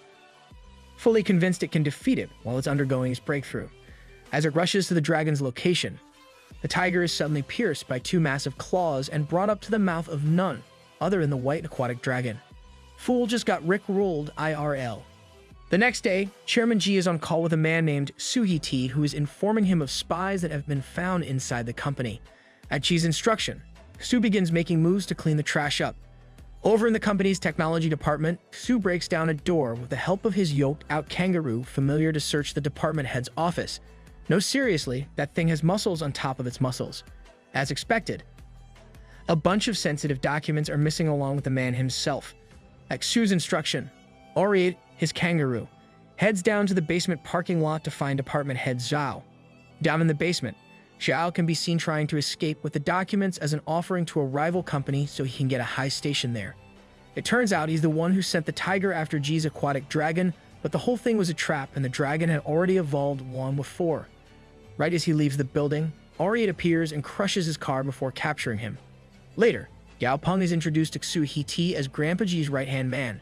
fully convinced it can defeat it while it's undergoing its breakthrough. As it rushes to the dragon's location, the tiger is suddenly pierced by two massive claws and brought up to the mouth of none other than the white aquatic dragon. Fool just got rick-rolled IRL. The next day, Chairman Ji is on call with a man named Suhi-T who is informing him of spies that have been found inside the company. At Ji's instruction, Su begins making moves to clean the trash up. Over in the company's technology department, Su breaks down a door with the help of his yoked-out kangaroo familiar to search the department head's office. No, seriously, that thing has muscles on top of its muscles. As expected, a bunch of sensitive documents are missing along with the man himself. At Su's instruction, Oriate, his kangaroo, heads down to the basement parking lot to find department head Zhao. Down in the basement, Zhao can be seen trying to escape with the documents as an offering to a rival company so he can get a high station there. It turns out he's the one who sent the tiger after Ji's aquatic dragon, but the whole thing was a trap and the dragon had already evolved long before. Right as he leaves the building, Oriate appears and crushes his car before capturing him. Later, Gao Peng is introduced to Xu He-Ti as Grandpa Ji's right-hand man.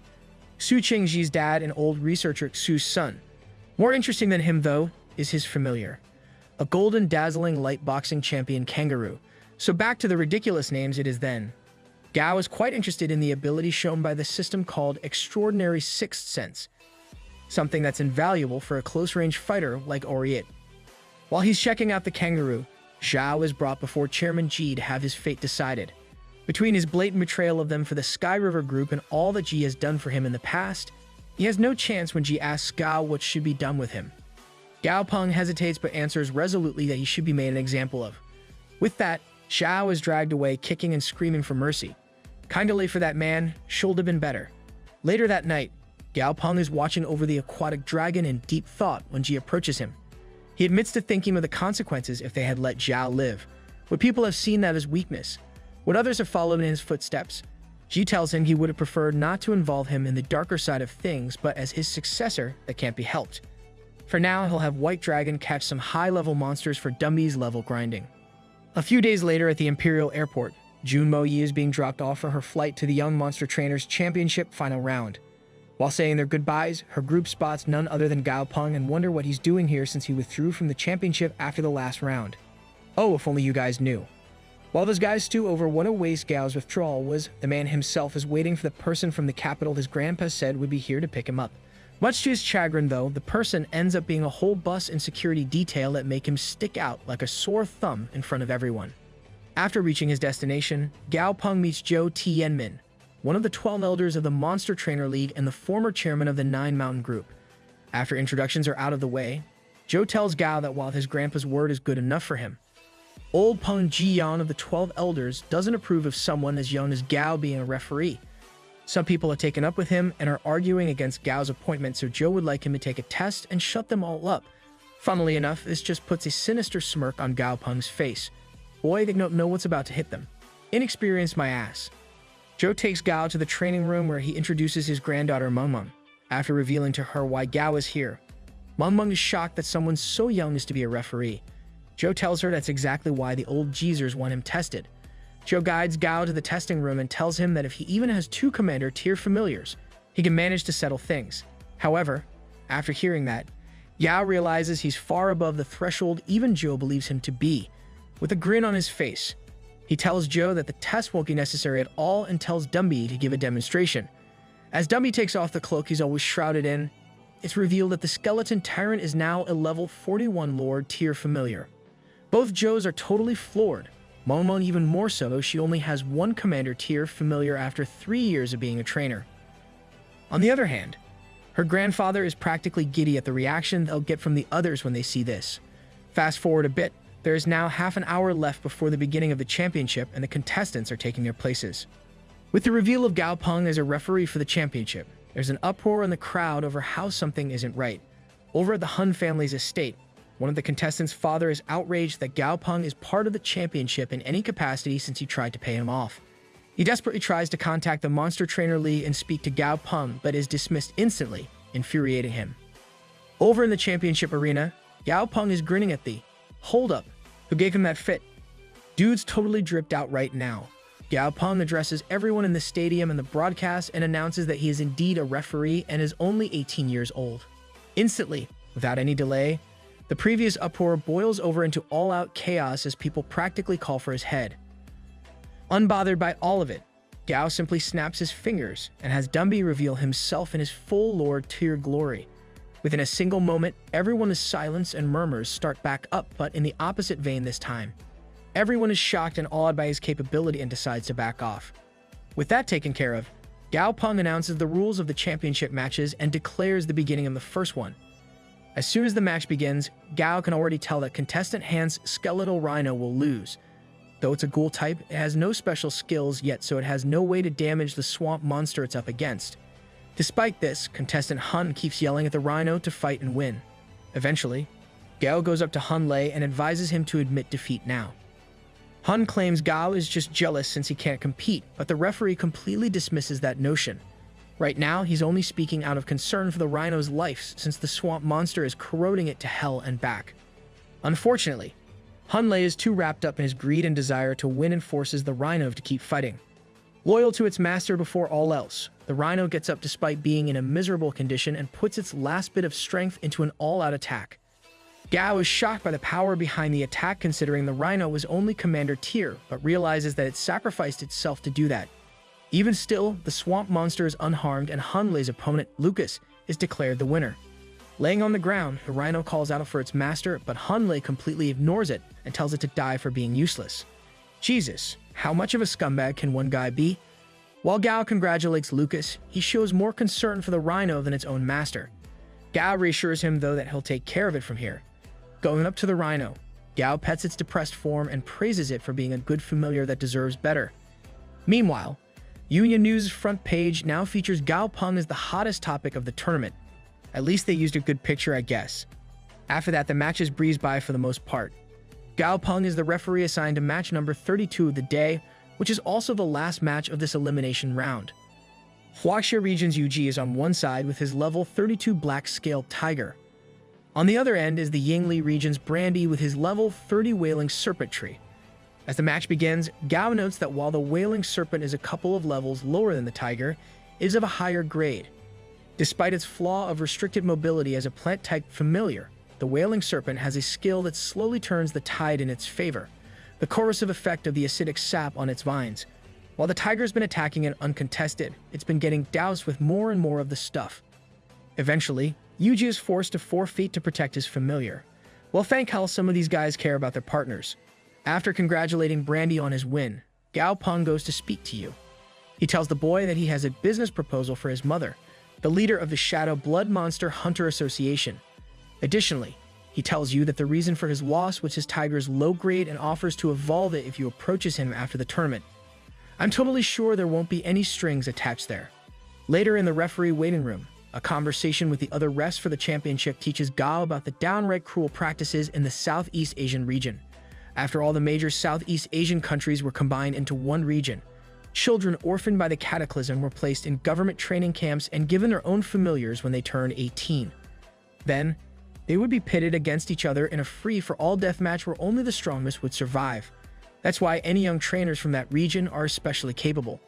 Xu Qingji's dad and old researcher Xu's son. More interesting than him, though, is his familiar, a golden dazzling light boxing champion kangaroo. So back to the ridiculous names it is then. Gao is quite interested in the ability shown by the system called Extraordinary Sixth Sense, something that's invaluable for a close-range fighter like Oriate. While he's checking out the kangaroo, Zhao is brought before Chairman Ji to have his fate decided. Between his blatant betrayal of them for the Sky River Group and all that Ji has done for him in the past, he has no chance when Ji asks Gao what should be done with him. Gao Peng hesitates but answers resolutely that he should be made an example of. With that, Zhao is dragged away kicking and screaming for mercy. Kinda late for that man, should have been better. Later that night, Gao Peng is watching over the aquatic dragon in deep thought when Ji approaches him. He admits to thinking of the consequences if they had let Zhao live. But people have seen that as weakness. When others have followed in his footsteps, Ji tells him he would have preferred not to involve him in the darker side of things, but as his successor, that can't be helped. For now, he'll have White Dragon catch some high-level monsters for Dumby's level grinding. A few days later at the Imperial Airport, Jun Mo-Yi is being dropped off for her flight to the Young Monster Trainers Championship final round. While saying their goodbyes, her group spots none other than Gao Peng and wonder what he's doing here since he withdrew from the championship after the last round. Oh, if only you guys knew. While those guys stew over what a waste Gao's withdrawal was, the man himself is waiting for the person from the capital his grandpa said would be here to pick him up. Much to his chagrin, though, the person ends up being a whole bus and security detail that make him stick out like a sore thumb in front of everyone. After reaching his destination, Gao Peng meets Zhou Tianmin, one of the 12 elders of the Monster Trainer League and the former chairman of the Nine Mountain Group. After introductions are out of the way, Zhou tells Gao that while his grandpa's word is good enough for him, old Peng Jiyan of the 12 elders doesn't approve of someone as young as Gao being a referee. Some people are taken up with him and are arguing against Gao's appointment, so Joe would like him to take a test and shut them all up. Funnily enough, this just puts a sinister smirk on Gao Peng's face. Boy, they don't know what's about to hit them. Inexperienced my ass. Joe takes Gao to the training room where he introduces his granddaughter Meng. After revealing to her why Gao is here, Meng is shocked that someone so young is to be a referee. Joe tells her that's exactly why the old geezers want him tested. Joe guides Gao to the testing room and tells him that if he even has 2 commander tier familiars, he can manage to settle things. However, after hearing that, Gao realizes he's far above the threshold even Joe believes him to be. With a grin on his face, he tells Joe that the test won't be necessary at all and tells Dumby to give a demonstration. As Dumby takes off the cloak he's always shrouded in, it's revealed that the skeleton tyrant is now a level 41 Lord tier familiar. Both Joes are totally floored. Meng even more so, she only has 1 commander tier familiar after 3 years of being a trainer. On the other hand, her grandfather is practically giddy at the reaction they'll get from the others when they see this. Fast forward a bit, there is now half an hour left before the beginning of the championship and the contestants are taking their places. With the reveal of Gao Peng as a referee for the championship, there's an uproar in the crowd over how something isn't right. Over at the Hun family's estate, one of the contestants' father is outraged that Gao Peng is part of the championship in any capacity since he tried to pay him off. He desperately tries to contact the Monster Trainer Lee and speak to Gao Peng, but is dismissed instantly, infuriating him. Over in the championship arena, Gao Peng is grinning at the hold-up who gave him that fit. Dude's totally dripped out right now. Gao Peng addresses everyone in the stadium and the broadcast and announces that he is indeed a referee and is only 18 years old. Instantly, without any delay, the previous uproar boils over into all-out chaos as people practically call for his head. Unbothered by all of it, Gao simply snaps his fingers and has Dumby reveal himself in his full Lord tier glory. Within a single moment, everyone is silenced and murmurs start back up, but in the opposite vein this time. Everyone is shocked and awed by his capability and decides to back off. With that taken care of, Gao Peng announces the rules of the championship matches and declares the beginning of the first one. As soon as the match begins, Gao can already tell that contestant Han's skeletal rhino will lose. Though it's a ghoul type, it has no special skills yet, so it has no way to damage the swamp monster it's up against. Despite this, contestant Hun keeps yelling at the rhino to fight and win. Eventually, Gao goes up to Hun Lei and advises him to admit defeat now. Hun claims Gao is just jealous since he can't compete, but the referee completely dismisses that notion. Right now, he's only speaking out of concern for the rhino's life since the swamp monster is corroding it to hell and back. Unfortunately, Hun Lei is too wrapped up in his greed and desire to win and forces the rhino to keep fighting. Loyal to its master before all else, the rhino gets up despite being in a miserable condition and puts its last bit of strength into an all-out attack. Gao is shocked by the power behind the attack considering the rhino was only commander tier, but realizes that it sacrificed itself to do that. Even still, the swamp monster is unharmed and Hun Lei's opponent, Lucas, is declared the winner. Laying on the ground, the rhino calls out for its master, but Hun Lei completely ignores it and tells it to die for being useless. Jesus, how much of a scumbag can one guy be? While Gao congratulates Lucas, he shows more concern for the rhino than its own master. Gao reassures him though that he'll take care of it from here. Going up to the rhino, Gao pets its depressed form and praises it for being a good familiar that deserves better. Meanwhile, Union News' front page now features Gao Peng as the hottest topic of the tournament. At least they used a good picture, I guess. After that, the matches breezed by for the most part. Gao Peng is the referee assigned to match number 32 of the day, which is also the last match of this elimination round. Huaxia Region's Yuji is on one side with his level 32 black-scaled tiger. On the other end is the Yingli region's Brandy with his level 30 Wailing Serpent tree. As the match begins, Gao notes that while the Wailing Serpent is a couple of levels lower than the tiger, it is of a higher grade. Despite its flaw of restricted mobility as a plant-type familiar, the Wailing Serpent has a skill that slowly turns the tide in its favor, the corrosive effect of the acidic sap on its vines. While the tiger's been attacking it uncontested, it's been getting doused with more and more of the stuff. Eventually, Yuji is forced to forfeit to protect his familiar. Well, thank hell some of these guys care about their partners. After congratulating Brandy on his win, Gao Peng goes to speak to you. He tells the boy that he has a business proposal for his mother, the leader of the Shadow Blood Monster Hunter Association. Additionally, he tells you that the reason for his loss was his tiger's low grade and offers to evolve it if you approaches him after the tournament. I'm totally sure there won't be any strings attached there. Later in the referee waiting room, a conversation with the other refs for the championship teaches Gao about the downright cruel practices in the Southeast Asian region. After all the major Southeast Asian countries were combined into one region, children orphaned by the cataclysm were placed in government training camps and given their own familiars when they turned 18. Then, they would be pitted against each other in a free-for-all deathmatch where only the strongest would survive. That's why any young trainers from that region are especially capable.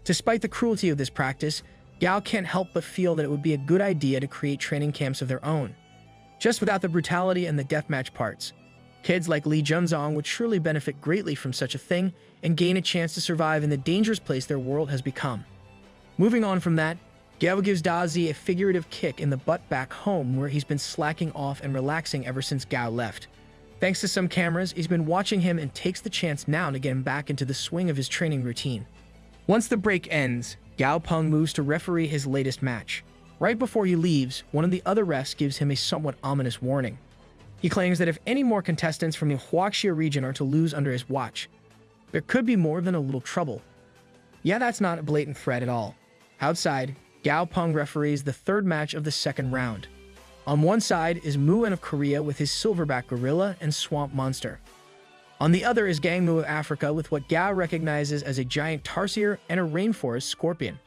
Despite the cruelty of this practice, Gao can't help but feel that it would be a good idea to create training camps of their own. Just without the brutality and the deathmatch parts. Kids like Li Junzong would surely benefit greatly from such a thing and gain a chance to survive in the dangerous place their world has become. Moving on from that, Gao gives Dazi a figurative kick in the butt back home where he's been slacking off and relaxing ever since Gao left. Thanks to some cameras, he's been watching him and takes the chance now to get him back into the swing of his training routine. Once the break ends, Gao Peng moves to referee his latest match. Right before he leaves, one of the other refs gives him a somewhat ominous warning. He claims that if any more contestants from the Huaxia region are to lose under his watch, there could be more than a little trouble. Yeah, that's not a blatant threat at all. Outside, Gao Peng referees the third match of the second round. On one side is Muan of Korea with his silverback gorilla and swamp monster. On the other is Gangmu of Africa with what Gao recognizes as a giant tarsier and a rainforest scorpion.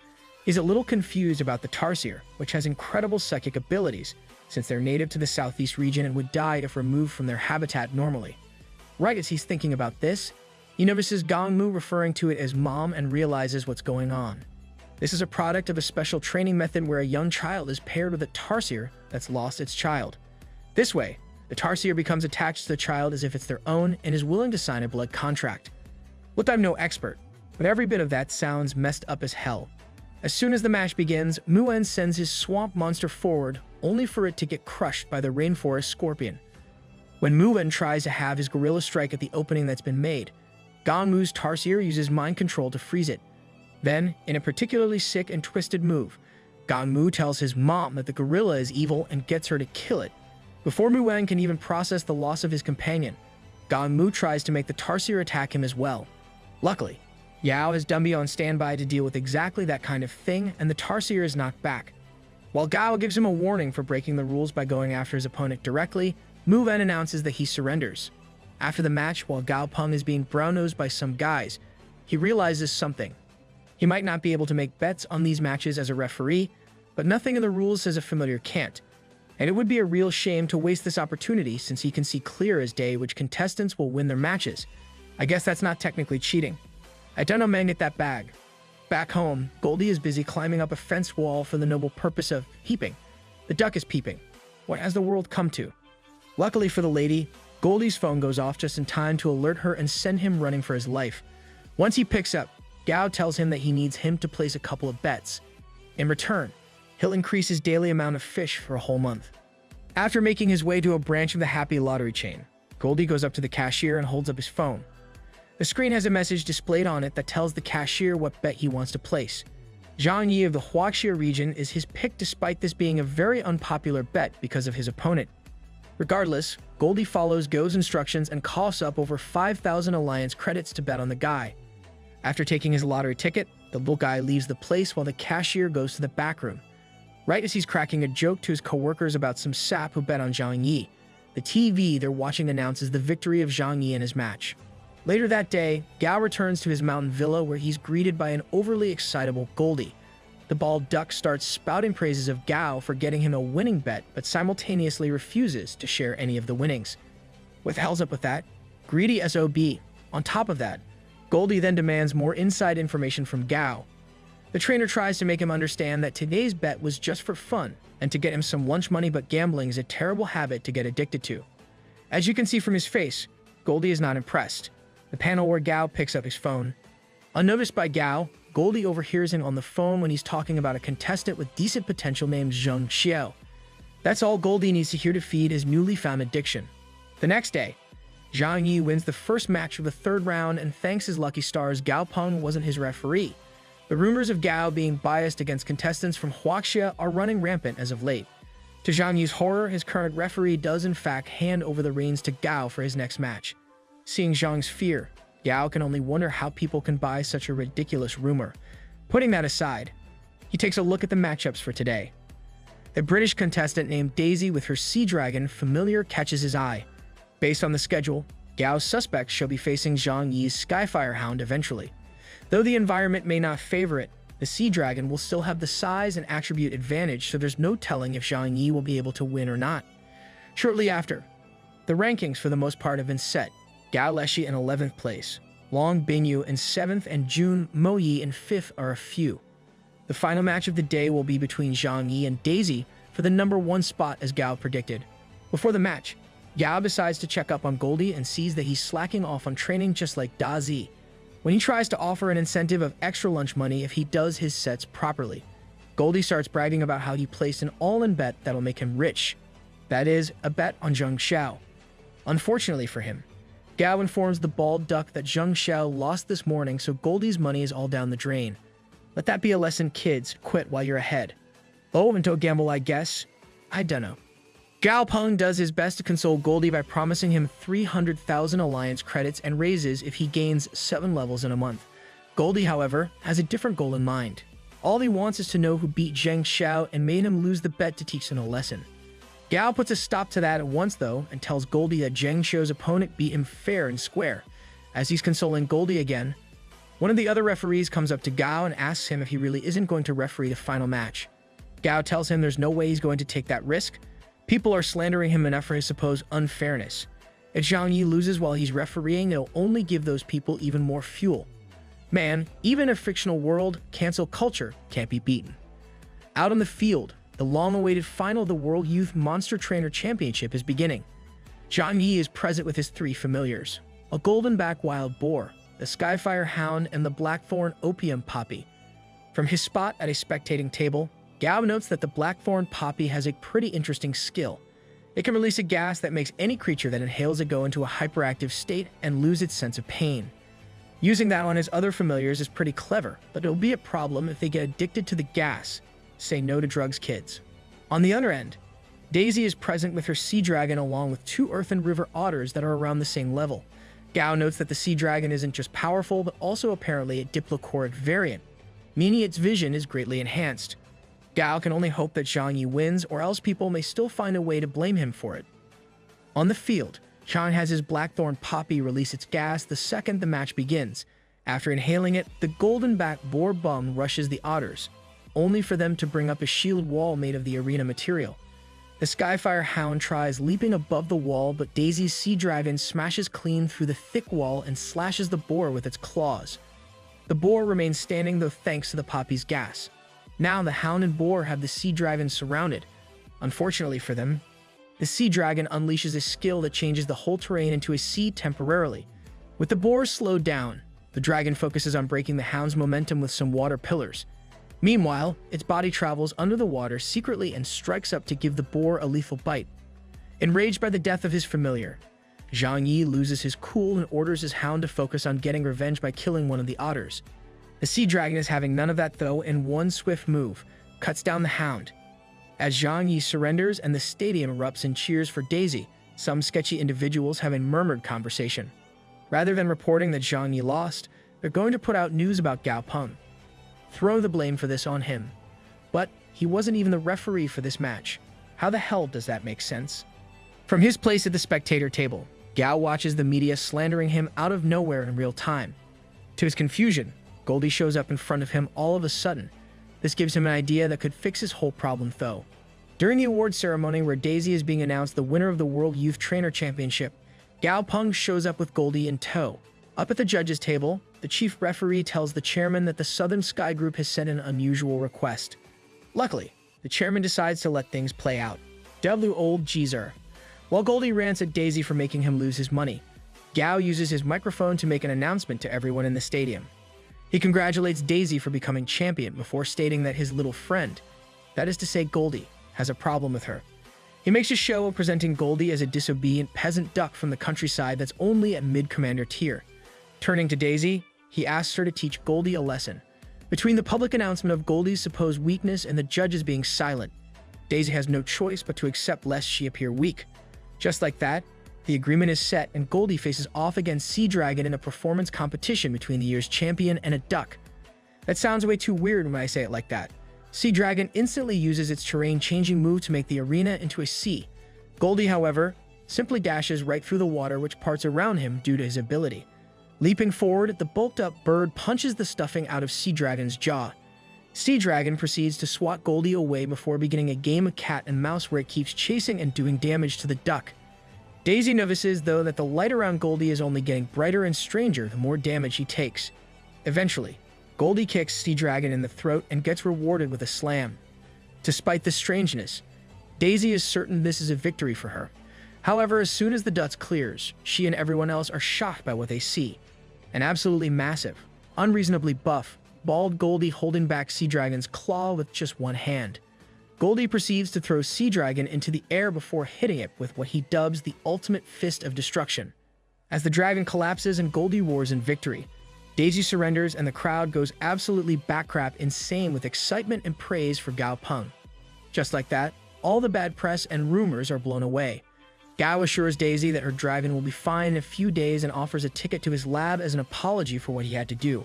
He's a little confused about the tarsier, which has incredible psychic abilities, since they're native to the southeast region and would die if removed from their habitat normally. Right as he's thinking about this, he notices Gangmu referring to it as mom and realizes what's going on. This is a product of a special training method where a young child is paired with a tarsier that's lost its child. This way, the tarsier becomes attached to the child as if it's their own and is willing to sign a blood contract. Look, I'm no expert, but every bit of that sounds messed up as hell. As soon as the match begins, Muan sends his swamp monster forward, only for it to get crushed by the rainforest scorpion. When Muan tries to have his gorilla strike at the opening that's been made, Gangmu's tarsier uses mind control to freeze it. Then, in a particularly sick and twisted move, Gangmu tells his mom that the gorilla is evil and gets her to kill it. Before Muan can even process the loss of his companion, Gangmu tries to make the tarsier attack him as well. Luckily, Yao has Dumby on standby to deal with exactly that kind of thing, and the tarsier is knocked back. While Gao gives him a warning for breaking the rules by going after his opponent directly, Muan announces that he surrenders. After the match, while Gao Peng is being brown-nosed by some guys, he realizes something. He might not be able to make bets on these matches as a referee, but nothing in the rules says a familiar can't. And it would be a real shame to waste this opportunity since he can see clear as day which contestants will win their matches. I guess that's not technically cheating. I don't know, man, get that bag. Back home, Goldie is busy climbing up a fence wall for the noble purpose of peeping. The duck is peeping. What has the world come to? Luckily for the lady, Goldie's phone goes off just in time to alert her and send him running for his life. Once he picks up, Gao tells him that he needs him to place a couple of bets. In return, he'll increase his daily amount of fish for a whole month. After making his way to a branch of the Happy Lottery chain, Goldie goes up to the cashier and holds up his phone. The screen has a message displayed on it that tells the cashier what bet he wants to place. Zhang Yi of the Huaxia region is his pick despite this being a very unpopular bet because of his opponent. Regardless, Goldie follows Go's instructions and coughs up over 5,000 alliance credits to bet on the guy. After taking his lottery ticket, the little guy leaves the place while the cashier goes to the back room. Right as he's cracking a joke to his coworkers about some sap who bet on Zhang Yi, the TV they're watching announces the victory of Zhang Yi in his match. Later that day, Gao returns to his mountain villa where he's greeted by an overly excitable Goldie. The bald duck starts spouting praises of Gao for getting him a winning bet, but simultaneously refuses to share any of the winnings. What the hell's up with that? Greedy SOB. On top of that, Goldie then demands more inside information from Gao. The trainer tries to make him understand that today's bet was just for fun and to get him some lunch money, but gambling is a terrible habit to get addicted to. As you can see from his face, Goldie is not impressed. The panel where Gao picks up his phone. Unnoticed by Gao, Goldie overhears him on the phone when he's talking about a contestant with decent potential named Zheng Xiao. That's all Goldie needs to hear to feed his newly found addiction. The next day, Zhang Yi wins the first match of the third round and thanks his lucky stars Gao Peng wasn't his referee. The rumors of Gao being biased against contestants from Huaxia are running rampant as of late. To Zhang Yi's horror, his current referee does in fact hand over the reins to Gao for his next match. Seeing Zhang's fear, Gao can only wonder how people can buy such a ridiculous rumor. Putting that aside, He takes a look at the matchups for today. A British contestant named Daisy with her Sea Dragon familiar catches his eye. Based on the schedule, Gao's suspects shall be facing Zhang Yi's Skyfire Hound eventually. Though the environment may not favor it, the Sea Dragon will still have the size and attribute advantage, so there's no telling if Zhang Yi will be able to win or not. Shortly after, the rankings for the most part have been set. Gao Leshi in 11th place, Long Bingyu in 7th, and Jun Moyi in 5th are a few. The final match of the day will be between Zhang Yi and Daisy for the number 1 spot as Gao predicted. Before the match, Gao decides to check up on Goldie and sees that he's slacking off on training just like Da Zi, when he tries to offer an incentive of extra lunch money if he does his sets properly. Goldie starts bragging about how he placed an all-in bet that'll make him rich. That is, a bet on Zheng Xiao. Unfortunately for him, Gao informs the bald duck that Zheng Xiao lost this morning, so Goldie's money is all down the drain. Let that be a lesson, kids. Quit while you're ahead. Oh, and don't gamble, I guess. I dunno. Gao Peng does his best to console Goldie by promising him 300,000 alliance credits and raises if he gains 7 levels in a month. Goldie, however, has a different goal in mind. All he wants is to know who beat Zheng Xiao and made him lose the bet to teach him a lesson. Gao puts a stop to that at once, though, and tells Goldie that Zheng Xiao's opponent beat him fair and square. As he's consoling Goldie again, one of the other referees comes up to Gao and asks him if he really isn't going to referee the final match. Gao tells him there's no way he's going to take that risk. People are slandering him enough for his supposed unfairness. If Zhang Yi loses while he's refereeing, it'll only give those people even more fuel. Man, even in a fictional world, cancel culture can't be beaten. Out on the field, the long-awaited final of the World Youth Monster Trainer Championship is beginning. Zhang Yi is present with his 3 familiars, a golden-back wild boar, the Skyfire Hound, and the Blackthorn Opium Poppy. From his spot at a spectating table, Gao notes that the Blackthorn Poppy has a pretty interesting skill. It can release a gas that makes any creature that inhales it go into a hyperactive state and lose its sense of pain. Using that on his other familiars is pretty clever, but it'll be a problem if they get addicted to the gas. Say no to drugs, kids. On the other end, Daisy is present with her Sea Dragon along with 2 Earth and River Otters that are around the same level. Gao notes that the Sea Dragon isn't just powerful, but also apparently a diplochoric variant, meaning its vision is greatly enhanced. Gao can only hope that Zhang Yi wins, or else people may still find a way to blame him for it. On the field, Zhang has his Blackthorn Poppy release its gas the second the match begins. After inhaling it, the golden-back boar bum rushes the otters, only for them to bring up a shield wall made of the arena material. The Skyfire Hound tries leaping above the wall, but Daisy's Sea Dragon smashes clean through the thick wall and slashes the boar with its claws. The boar remains standing, though, thanks to the Poppy's gas. Now the Hound and boar have the Sea Dragon surrounded. Unfortunately for them, the Sea Dragon unleashes a skill that changes the whole terrain into a sea temporarily. With the boar slowed down, the dragon focuses on breaking the Hound's momentum with some water pillars. Meanwhile, its body travels under the water secretly and strikes up to give the boar a lethal bite. Enraged by the death of his familiar, Zhang Yi loses his cool and orders his Hound to focus on getting revenge by killing one of the otters. The Sea Dragon is having none of that, though, and one swift move cuts down the Hound. As Zhang Yi surrenders and the stadium erupts in cheers for Daisy, some sketchy individuals have a murmured conversation. Rather than reporting that Zhang Yi lost, they're going to put out news about Gao Peng. Throw the blame for this on him. But he wasn't even the referee for this match. How the hell does that make sense? From his place at the spectator table, Gao watches the media slandering him out of nowhere in real time. To his confusion, Goldie shows up in front of him all of a sudden. This gives him an idea that could fix his whole problem, though. During the award ceremony where Daisy is being announced the winner of the World Youth Trainer Championship, Gao Peng shows up with Goldie in tow. Up at the judges' table, the chief referee tells the chairman that the Southern Sky Group has sent an unusual request. Luckily, the chairman decides to let things play out. W old geezer. While Goldie rants at Daisy for making him lose his money, Gao uses his microphone to make an announcement to everyone in the stadium. He congratulates Daisy for becoming champion before stating that his little friend, that is to say Goldie, has a problem with her. He makes a show of presenting Goldie as a disobedient peasant duck from the countryside that's only at mid-commander tier. Turning to Daisy, he asks her to teach Goldie a lesson. Between the public announcement of Goldie's supposed weakness and the judges being silent, Daisy has no choice but to accept lest she appear weak. Just like that, the agreement is set and Goldie faces off against Sea Dragon in a performance competition between the year's champion and a duck. That sounds way too weird when I say it like that, Sea Dragon instantly uses its terrain-changing move to make the arena into a sea. Goldie, however, simply dashes right through the water which parts around him due to his ability. Leaping forward, the bulked-up bird punches the stuffing out of Sea Dragon's jaw. Sea Dragon proceeds to swat Goldie away before beginning a game of cat and mouse where it keeps chasing and doing damage to the duck. Daisy notices, though, that the light around Goldie is only getting brighter and stranger the more damage he takes. Eventually, Goldie kicks Sea Dragon in the throat and gets rewarded with a slam. Despite the strangeness, Daisy is certain this is a victory for her. However, as soon as the dust clears, she and everyone else are shocked by what they see. An absolutely massive, unreasonably buff, bald Goldie holding back Sea Dragon's claw with just one hand. Goldie proceeds to throw Sea Dragon into the air before hitting it with what he dubs the ultimate fist of destruction. As the dragon collapses and Goldie roars in victory, Daisy surrenders and the crowd goes absolutely backcrap insane with excitement and praise for Gao Peng. Just like that, all the bad press and rumors are blown away. Gao assures Daisy that her dragon will be fine in a few days and offers a ticket to his lab as an apology for what he had to do.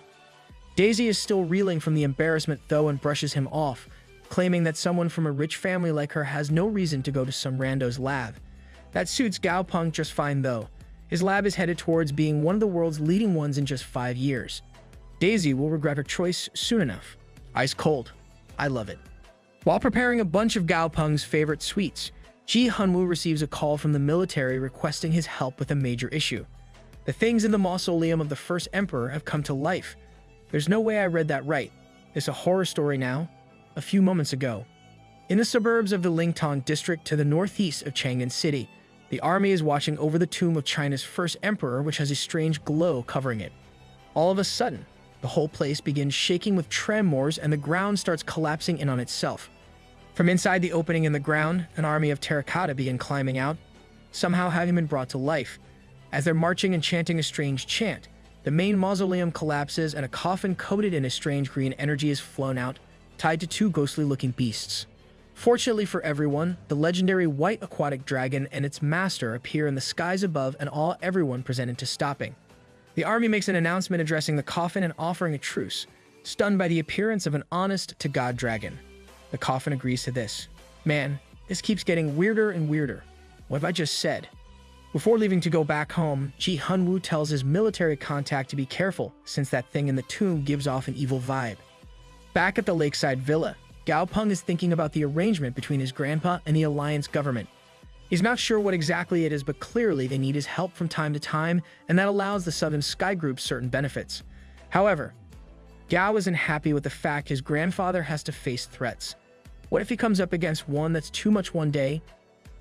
Daisy is still reeling from the embarrassment though and brushes him off, claiming that someone from a rich family like her has no reason to go to some rando's lab. That suits Gao Peng just fine though. His lab is headed towards being one of the world's leading ones in just 5 years. Daisy will regret her choice soon enough. Ice cold. I love it. While preparing a bunch of Gao Peng's favorite sweets, Ji Hunwoo receives a call from the military requesting his help with a major issue. The things in the mausoleum of the first emperor have come to life. There's no way I read that right. It's a horror story now? A few moments ago. In the suburbs of the Lingtong district to the northeast of Chang'an City, the army is watching over the tomb of China's first emperor, which has a strange glow covering it. All of a sudden, the whole place begins shaking with tremors and the ground starts collapsing in on itself. From inside the opening in the ground, an army of terracotta begin climbing out, somehow having been brought to life. As they're marching and chanting a strange chant, the main mausoleum collapses and a coffin coated in a strange green energy is flown out, tied to 2 ghostly-looking beasts. Fortunately for everyone, the legendary white aquatic dragon and its master appear in the skies above and all everyone presented to stopping. The army makes an announcement addressing the coffin and offering a truce, stunned by the appearance of an honest-to-God dragon. The coffin agrees to this. Man, this keeps getting weirder and weirder. What have I just said? Before leaving to go back home, Ji Hunwoo tells his military contact to be careful since that thing in the tomb gives off an evil vibe. Back at the lakeside villa, Gao Peng is thinking about the arrangement between his grandpa and the alliance government. He's not sure what exactly it is, but clearly they need his help from time to time, and that allows the Southern Sky Group certain benefits. However, Gao isn't happy with the fact his grandfather has to face threats. What if he comes up against one that's too much one day?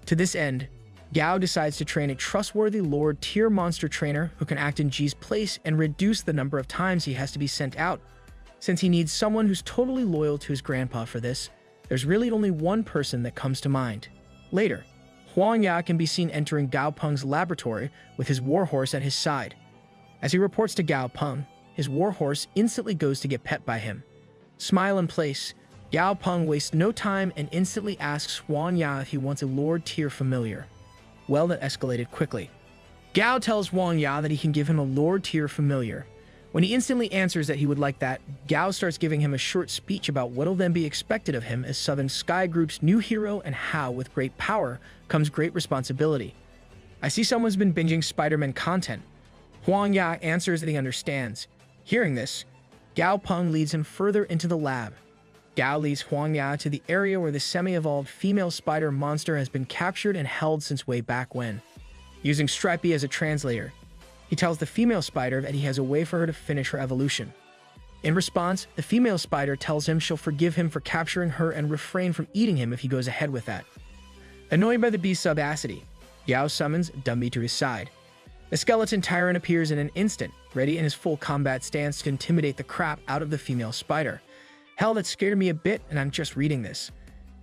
To this end, Gao decides to train a trustworthy Lord-tier monster trainer who can act in Ji's place and reduce the number of times he has to be sent out. Since he needs someone who's totally loyal to his grandpa for this, there's really only one person that comes to mind. Later, Huang Ya can be seen entering Gao Peng's laboratory with his warhorse at his side. As he reports to Gao Peng, his warhorse instantly goes to get pet by him. Smile in place, Gao Peng wastes no time and instantly asks Huang Ya if he wants a Lord-tier familiar. Well, that escalated quickly. Gao tells Huang Ya that he can give him a Lord-tier familiar. When he instantly answers that he would like that, Gao starts giving him a short speech about what'll then be expected of him as Southern Sky Group's new hero and how, with great power, comes great responsibility. I see someone's been binging Spider-Man content. Huang Ya answers that he understands. Hearing this, Gao Peng leads him further into the lab. Gao leads Huang Ya to the area where the semi-evolved female spider monster has been captured and held since way back when. Using Stripey as a translator, he tells the female spider that he has a way for her to finish her evolution. In response, the female spider tells him she'll forgive him for capturing her and refrain from eating him if he goes ahead with that. Annoyed by the beast's subacity, Gao summons Dumby to his side. The skeleton tyrant appears in an instant, ready in his full combat stance to intimidate the crap out of the female spider. Hell, that scared me a bit, and I'm just reading this.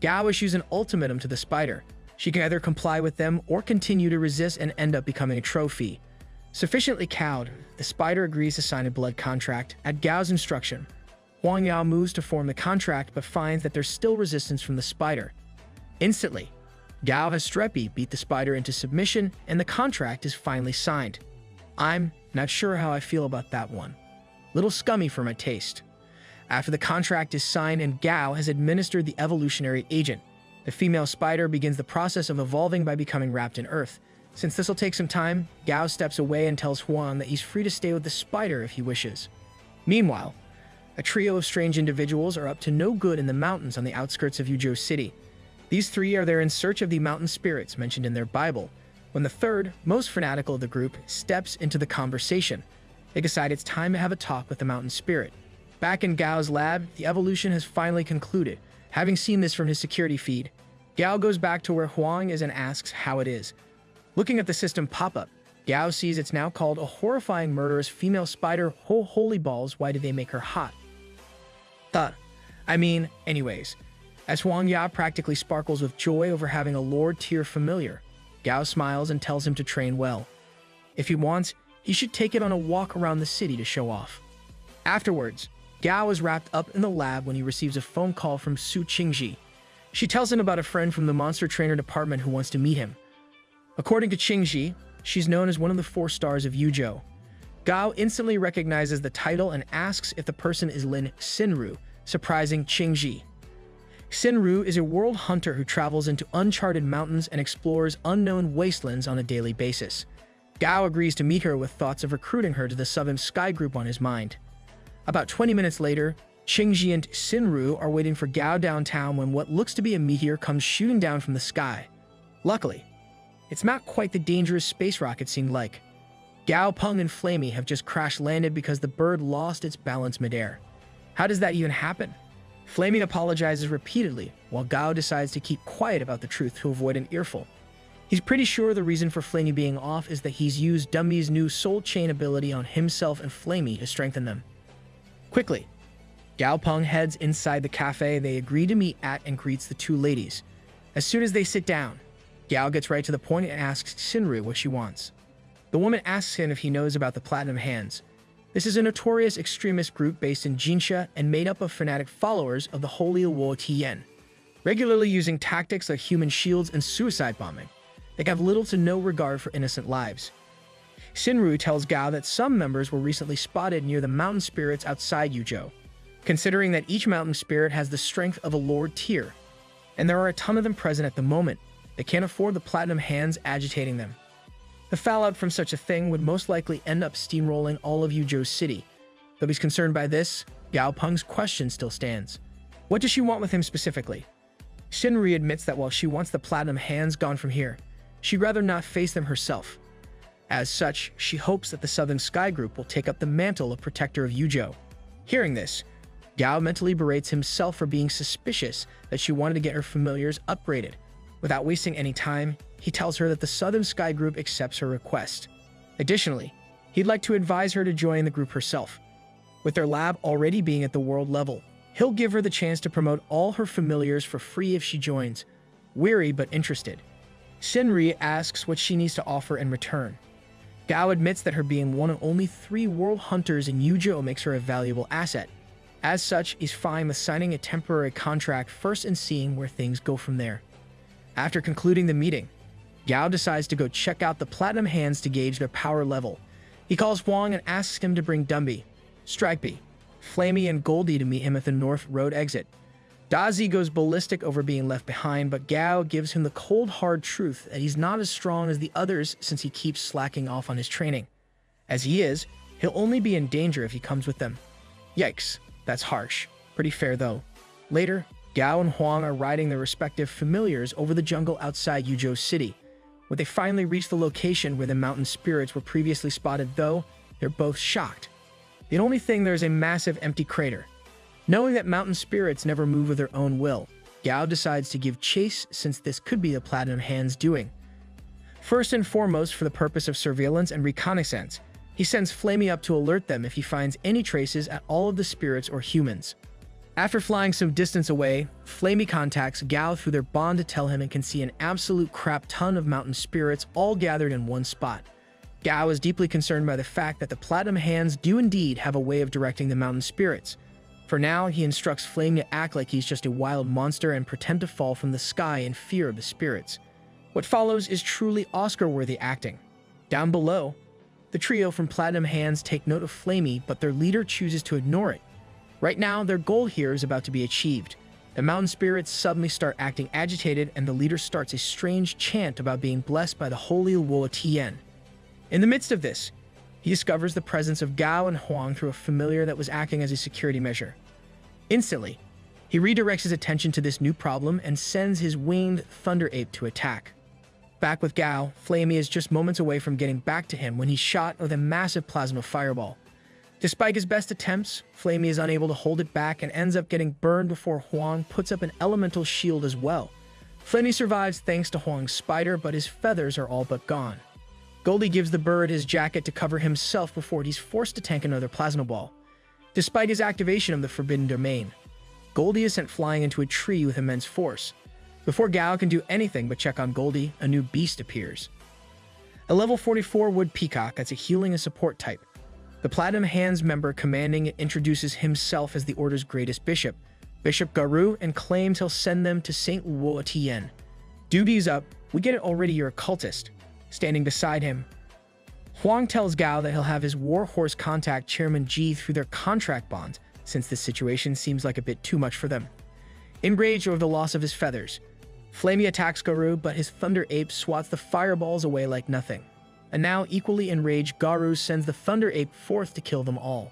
Gao issues an ultimatum to the spider. She can either comply with them or continue to resist and end up becoming a trophy. Sufficiently cowed, the spider agrees to sign a blood contract at Gao's instruction. Huang Ya moves to form the contract but finds that there's still resistance from the spider. Instantly, Gao has Streppy beat the spider into submission and the contract is finally signed. I'm not sure how I feel about that one. Little scummy for my taste. After the contract is signed and Gao has administered the evolutionary agent, the female spider begins the process of evolving by becoming wrapped in earth. Since this will take some time, Gao steps away and tells Huang that he's free to stay with the spider if he wishes. Meanwhile, a trio of strange individuals are up to no good in the mountains on the outskirts of Yuzhou City. These three are there in search of the mountain spirits mentioned in their Bible. When the third, most fanatical of the group, steps into the conversation, they decide it's time to have a talk with the mountain spirit. Back in Gao's lab, the evolution has finally concluded. Having seen this from his security feed, Gao goes back to where Huang is and asks how it is. Looking at the system pop-up, Gao sees it's now called a horrifying murderous female spider. Holy balls, why did they make her hot? Anyways, as Huang Ya practically sparkles with joy over having a Lord-tier familiar, Gao smiles and tells him to train well. If he wants, he should take it on a walk around the city to show off. Afterwards, Gao is wrapped up in the lab when he receives a phone call from Su Qingji. She tells him about a friend from the monster trainer department who wants to meet him. According to Qingji, she's known as one of the 4 stars of Yuzhou. Gao instantly recognizes the title and asks if the person is Lin Xinru, surprising Qingji. Xinru is a world hunter who travels into uncharted mountains and explores unknown wastelands on a daily basis. Gao agrees to meet her with thoughts of recruiting her to the Southern Sky Group on his mind. About 20 minutes later, Qingji and Xinru are waiting for Gao downtown when what looks to be a meteor comes shooting down from the sky. Luckily, it's not quite the dangerous space rocket seemed like. Gao, Peng, and Flamey have just crash-landed because the bird lost its balance midair. How does that even happen? Flamey apologizes repeatedly, while Gao decides to keep quiet about the truth to avoid an earful. He's pretty sure the reason for Flamey being off is that he's used Dumby's new soul chain ability on himself and Flamey to strengthen them. Quickly, Gao Peng heads inside the cafe they agree to meet at and greets the 2 ladies. As soon as they sit down, Gao gets right to the point and asks Xinru what she wants. The woman asks him if he knows about the Platinum Hands. This is a notorious extremist group based in Jinsha and made up of fanatic followers of the Holy Luo Tian, regularly using tactics like human shields and suicide bombing. They have little to no regard for innocent lives. Xinru tells Gao that some members were recently spotted near the mountain spirits outside Yuzhou, considering that each mountain spirit has the strength of a Lord tier, and there are a ton of them present at the moment. They can't afford the Platinum Hands agitating them. The fallout from such a thing would most likely end up steamrolling all of Yuzhou City. Though he's concerned by this, Gao Peng's question still stands. What does she want with him specifically? Xinru admits that while she wants the Platinum Hands gone from here, she'd rather not face them herself. As such, she hopes that the Southern Sky Group will take up the mantle of protector of Yuzhou. Hearing this, Gao mentally berates himself for being suspicious that she wanted to get her familiars upgraded. Without wasting any time, he tells her that the Southern Sky Group accepts her request. Additionally, he'd like to advise her to join the group herself. With their lab already being at the world level, he'll give her the chance to promote all her familiars for free if she joins. Weary but interested, Xinru asks what she needs to offer in return. Gao admits that her being one of only 3 world hunters in Yuzhou makes her a valuable asset. As such, he's fine with signing a temporary contract first and seeing where things go from there. After concluding the meeting, Gao decides to go check out the Platinum Hands to gauge their power level. He calls Huang and asks him to bring Dumby, Stripey, Flamey, and Goldie to meet him at the North Road exit. Dazi goes ballistic over being left behind, but Gao gives him the cold hard truth that he's not as strong as the others since he keeps slacking off on his training. As he is, he'll only be in danger if he comes with them. Yikes, that's harsh. Pretty fair though. Later, Gao and Huang are riding their respective familiars over the jungle outside Yuzhou City. When they finally reach the location where the mountain spirits were previously spotted though, they're both shocked. The only thing, there's a massive empty crater. Knowing that mountain spirits never move of their own will, Gao decides to give chase since this could be the Platinum Hands' doing. First and foremost, for the purpose of surveillance and reconnaissance, he sends Flamey up to alert them if he finds any traces at all of the spirits or humans. After flying some distance away, Flamey contacts Gao through their bond to tell him it can see an absolute crap ton of mountain spirits all gathered in one spot. Gao is deeply concerned by the fact that the Platinum Hands do indeed have a way of directing the mountain spirits. For now, he instructs Flame to act like he's just a wild monster and pretend to fall from the sky in fear of the spirits. What follows is truly Oscar-worthy acting. Down below, the trio from Platinum Hands take note of Flamey, but their leader chooses to ignore it. Right now, their goal here is about to be achieved. The mountain spirits suddenly start acting agitated, and the leader starts a strange chant about being blessed by the holy Luo Tian. In the midst of this, he discovers the presence of Gao and Huang through a familiar that was acting as a security measure. Instantly, he redirects his attention to this new problem and sends his winged thunder ape to attack. Back with Gao, Flamey is just moments away from getting back to him when he's shot with a massive plasma fireball. Despite his best attempts, Flamey is unable to hold it back and ends up getting burned before Huang puts up an elemental shield as well. Flamey survives thanks to Huang's spider, but his feathers are all but gone. Goldie gives the bird his jacket to cover himself before he's forced to tank another plasma ball. Despite his activation of the Forbidden Domain, Goldie is sent flying into a tree with immense force. Before Gao can do anything but check on Goldie, a new beast appears. A level 44 wood peacock that's a healing and support type. The Platinum Hands member commanding it introduces himself as the Order's greatest bishop, Bishop Garou, and claims he'll send them to St. Luo Tian. Duty's up. We get it already, you're a cultist. Standing beside him, Huang tells Gao that he'll have his warhorse contact Chairman Ji through their contract bonds, since this situation seems like a bit too much for them. Enraged over the loss of his feathers, Flamey attacks Garou, but his Thunder Ape swats the fireballs away like nothing. And now, equally enraged, Garou sends the Thunder Ape forth to kill them all.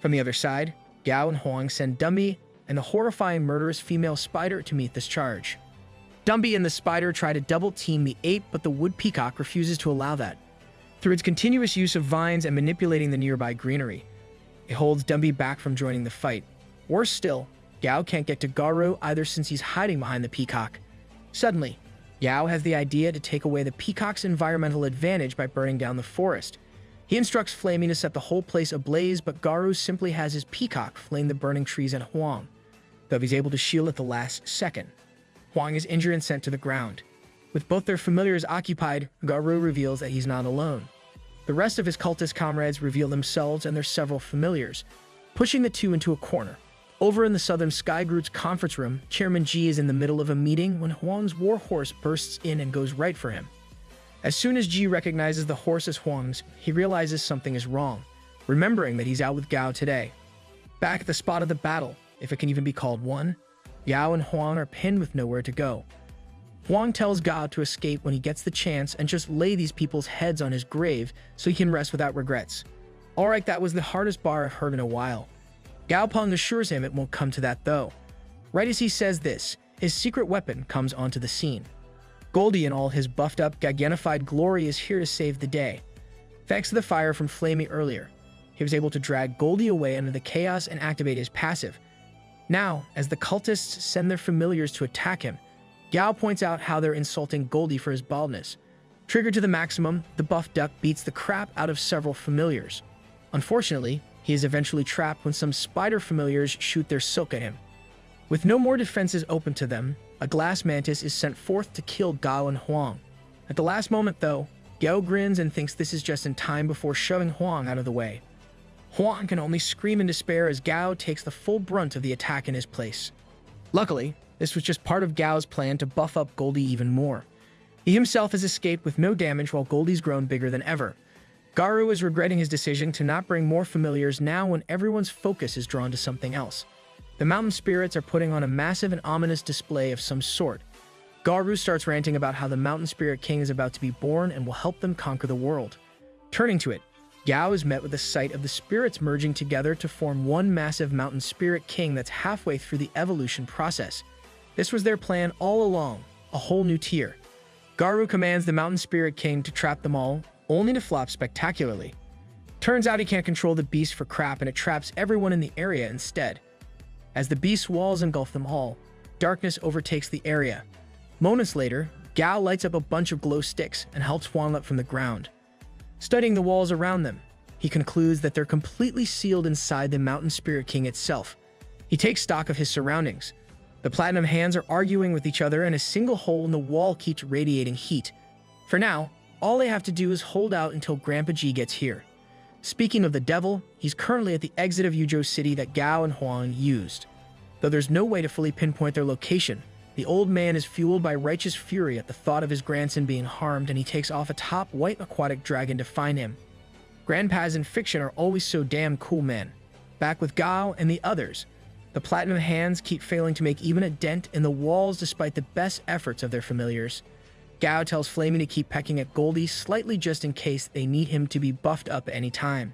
From the other side, Gao and Huang send Dumby and the horrifying murderous female spider to meet this charge. Dumby and the spider try to double-team the ape, but the wood peacock refuses to allow that. Through its continuous use of vines and manipulating the nearby greenery, it holds Dumby back from joining the fight. Worse still, Gao can't get to Garou either since he's hiding behind the peacock. Suddenly, Gao has the idea to take away the peacock's environmental advantage by burning down the forest. He instructs Flamey to set the whole place ablaze, but Garou simply has his peacock flame the burning trees at Huang, though he's able to shield at the last second. Huang is injured and sent to the ground. With both their familiars occupied, Garou reveals that he's not alone. The rest of his cultist comrades reveal themselves and their several familiars, pushing the two into a corner. Over in the Southern Sky Group's conference room, Chairman Ji is in the middle of a meeting when Huang's warhorse bursts in and goes right for him. As soon as Ji recognizes the horse as Huang's, he realizes something is wrong, remembering that he's out with Gao today. Back at the spot of the battle, if it can even be called one, Gao and Huang are pinned with nowhere to go. Huang tells Gao to escape when he gets the chance and just lay these people's heads on his grave so he can rest without regrets. Alright, that was the hardest bar I've heard in a while. Gao Peng assures him it won't come to that though. Right as he says this, his secret weapon comes onto the scene. Goldie in all his buffed up, gigantfied glory is here to save the day. Thanks to the fire from Flamey earlier, he was able to drag Goldie away under the chaos and activate his passive. Now, as the cultists send their familiars to attack him, Gao points out how they're insulting Goldie for his baldness. Triggered to the maximum, the buff duck beats the crap out of several familiars. Unfortunately, he is eventually trapped when some spider familiars shoot their silk at him. With no more defenses open to them, a glass mantis is sent forth to kill Gao and Huang. At the last moment though, Gao grins and thinks this is just in time before shoving Huang out of the way. Huang can only scream in despair as Gao takes the full brunt of the attack in his place. Luckily, this was just part of Gao's plan to buff up Goldie even more. He himself has escaped with no damage while Goldie's grown bigger than ever. Garou is regretting his decision to not bring more familiars now when everyone's focus is drawn to something else. The mountain spirits are putting on a massive and ominous display of some sort. Garou starts ranting about how the mountain spirit king is about to be born and will help them conquer the world. Turning to it, Gao is met with the sight of the spirits merging together to form one massive mountain spirit king that's halfway through the evolution process. This was their plan all along, a whole new tier. Garou commands the mountain spirit king to trap them all, only to flop spectacularly. Turns out he can't control the beast for crap and it traps everyone in the area instead. As the beast's walls engulf them all, darkness overtakes the area. Moments later, Gao lights up a bunch of glow sticks and helps Huang up from the ground. Studying the walls around them, he concludes that they're completely sealed inside the mountain spirit king itself. He takes stock of his surroundings. The Platinum Hands are arguing with each other and a single hole in the wall keeps radiating heat. For now, all they have to do is hold out until Grandpa G gets here. Speaking of the devil, he's currently at the exit of Yuzhou City that Gao and Huang used. Though there's no way to fully pinpoint their location, the old man is fueled by righteous fury at the thought of his grandson being harmed and he takes off a top white aquatic dragon to find him. Grandpas in fiction are always so damn cool, man. Back with Gao and the others, the Platinum Hands keep failing to make even a dent in the walls despite the best efforts of their familiars. Gao tells Flamey to keep pecking at Goldie slightly just in case they need him to be buffed up at any time.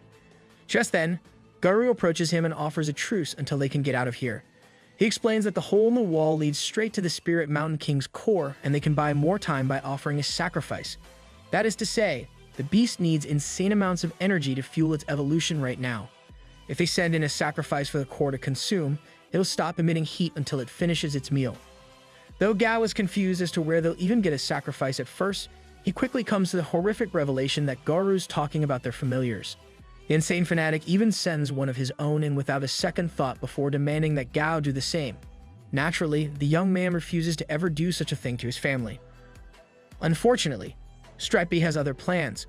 Just then, Guru approaches him and offers a truce until they can get out of here. He explains that the hole in the wall leads straight to the Spirit Mountain King's core and they can buy more time by offering a sacrifice. That is to say, the beast needs insane amounts of energy to fuel its evolution right now. If they send in a sacrifice for the core to consume, it'll stop emitting heat until it finishes its meal. Though Gao is confused as to where they'll even get a sacrifice at first, he quickly comes to the horrific revelation that Garu's talking about their familiars. The insane fanatic even sends one of his own in without a second thought before demanding that Gao do the same. Naturally, the young man refuses to ever do such a thing to his family. Unfortunately, Stripey has other plans.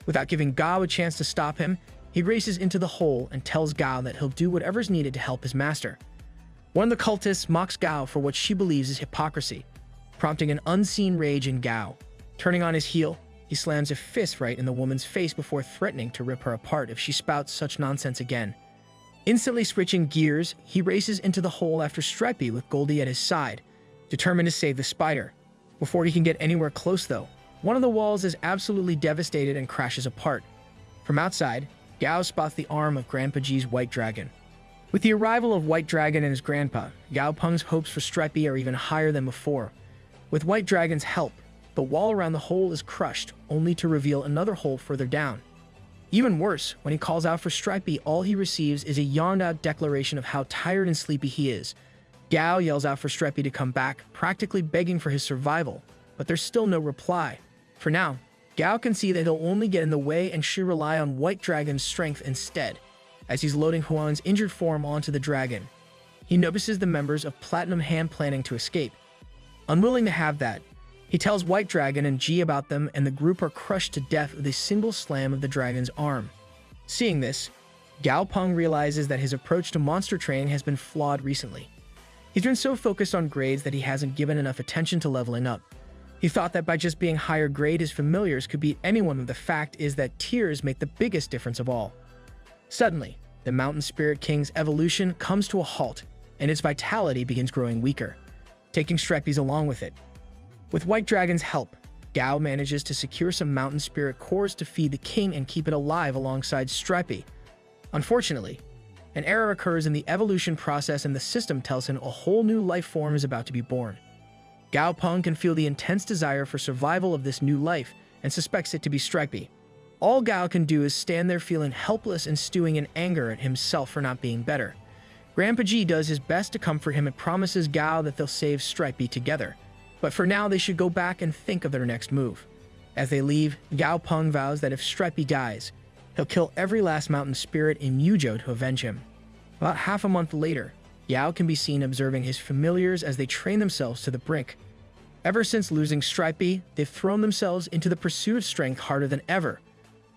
Without giving Gao a chance to stop him, he races into the hole and tells Gao that he'll do whatever's needed to help his master. One of the cultists mocks Gao for what she believes is hypocrisy, prompting an unseen rage in Gao. Turning on his heel, he slams a fist right in the woman's face before threatening to rip her apart if she spouts such nonsense again. Instantly switching gears, he races into the hole after Stripey with Goldie at his side, determined to save the spider. Before he can get anywhere close though, one of the walls is absolutely devastated and crashes apart. From outside, Gao spots the arm of Grandpa G's White Dragon. With the arrival of White Dragon and his grandpa, Gao Peng's hopes for Stripey are even higher than before. With White Dragon's help, the wall around the hole is crushed, only to reveal another hole further down. Even worse, when he calls out for Stripey, all he receives is a yawned-out declaration of how tired and sleepy he is. Gao yells out for Stripey to come back, practically begging for his survival, but there's still no reply. For now, Gao can see that he'll only get in the way and should rely on White Dragon's strength instead, as he's loading Huan's injured form onto the dragon. He notices the members of Platinum Hand planning to escape. Unwilling to have that, he tells White Dragon and G about them and the group are crushed to death with a single slam of the dragon's arm. Seeing this, Gao Peng realizes that his approach to monster training has been flawed recently. He's been so focused on grades that he hasn't given enough attention to leveling up. He thought that by just being higher grade, his familiars could beat anyone, but the fact is that tiers make the biggest difference of all. Suddenly, the Mountain Spirit King's evolution comes to a halt, and its vitality begins growing weaker, taking Stripey's along with it. With White Dragon's help, Gao manages to secure some Mountain Spirit cores to feed the king and keep it alive alongside Stripey. Unfortunately, an error occurs in the evolution process and the system tells him a whole new life form is about to be born. Gao Peng can feel the intense desire for survival of this new life and suspects it to be Stripey. All Gao can do is stand there feeling helpless and stewing in anger at himself for not being better. Grandpa G does his best to comfort him and promises Gao that they'll save Stripey together. But for now, they should go back and think of their next move. As they leave, Gao Peng vows that if Stripey dies, he'll kill every last mountain spirit in Yuzhou to avenge him. About half a month later, Yao can be seen observing his familiars as they train themselves to the brink. Ever since losing Stripey, they've thrown themselves into the pursuit of strength harder than ever.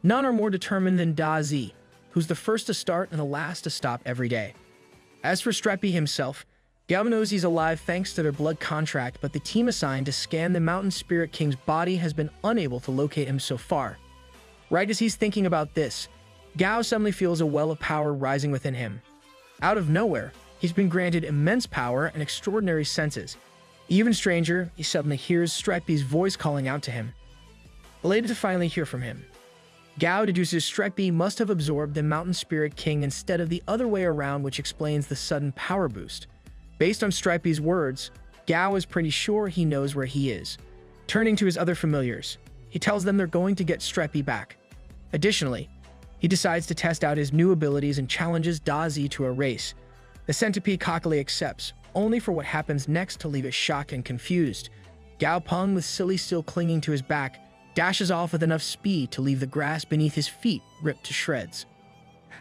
None are more determined than Da Zi, who's the first to start and the last to stop every day. As for Stripey himself, Gao knows he's alive thanks to their blood contract, but the team assigned to scan the Mountain Spirit King's body has been unable to locate him so far. Right as he's thinking about this, Gao suddenly feels a well of power rising within him. Out of nowhere, he's been granted immense power and extraordinary senses. Even stranger, he suddenly hears Stripey's voice calling out to him. Elated to finally hear from him, Gao deduces Stripey must have absorbed the Mountain Spirit King instead of the other way around, which explains the sudden power boost. Based on Stripey's words, Gao is pretty sure he knows where he is. Turning to his other familiars, he tells them they're going to get Stripey back. Additionally, he decides to test out his new abilities and challenges Da Zi to a race. The centipede cockily accepts, only for what happens next to leave it shocked and confused. Gao Peng, with Silly still clinging to his back, dashes off with enough speed to leave the grass beneath his feet ripped to shreds.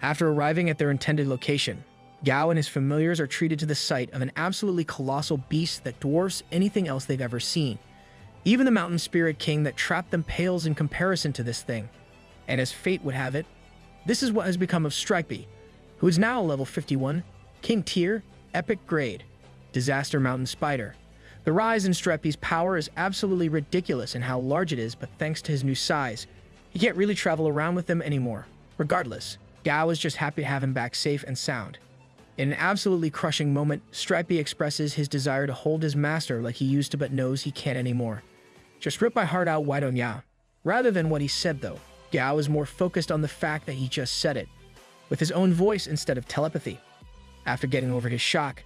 After arriving at their intended location, Gao and his familiars are treated to the sight of an absolutely colossal beast that dwarfs anything else they've ever seen. Even the Mountain Spirit King that trapped them pales in comparison to this thing. And as fate would have it, this is what has become of Stripey, who is now a level 51, King Tier, Epic Grade, Disaster Mountain Spider. The rise in Stripey's power is absolutely ridiculous in how large it is, but thanks to his new size, he can't really travel around with them anymore. Regardless, Gao is just happy to have him back safe and sound. In an absolutely crushing moment, Stripey expresses his desire to hold his master like he used to but knows he can't anymore. Just rip my heart out, why don't ya? Rather than what he said though, Gao is more focused on the fact that he just said it, with his own voice instead of telepathy. After getting over his shock,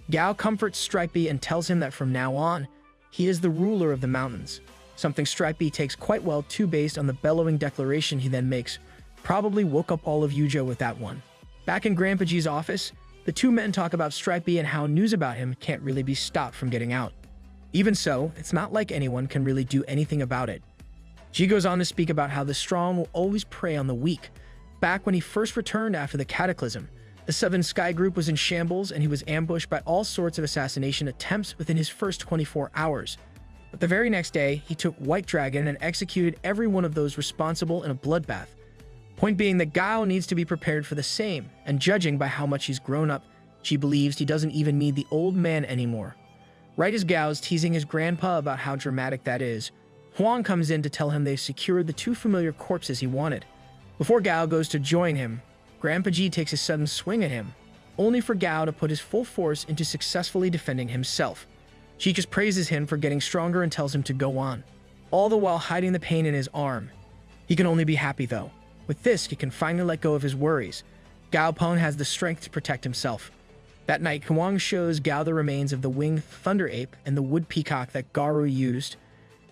Gao comforts Stripey and tells him that from now on, he is the ruler of the mountains, something Stripey takes quite well too based on the bellowing declaration he then makes. Probably woke up all of Yujo with that one. Back in Grandpa G's office, the two men talk about Stripey and how news about him can't really be stopped from getting out. Even so, it's not like anyone can really do anything about it. G goes on to speak about how the strong will always prey on the weak. Back when he first returned after the cataclysm, the Seven Sky Group was in shambles and he was ambushed by all sorts of assassination attempts within his first 24 hours. But the very next day, he took White Dragon and executed every one of those responsible in a bloodbath. Point being that Gao needs to be prepared for the same, and judging by how much he's grown up, she believes he doesn't even need the old man anymore. Right as Gao's teasing his grandpa about how dramatic that is, Huang comes in to tell him they've secured the two familiar corpses he wanted. Before Gao goes to join him, Grandpa G takes a sudden swing at him, only for Gao to put his full force into successfully defending himself. She just praises him for getting stronger and tells him to go on, all the while hiding the pain in his arm. He can only be happy though. With this, he can finally let go of his worries. Gao Peng has the strength to protect himself. That night, Huang shows Gao the remains of the winged thunder ape and the wood peacock that Garu used.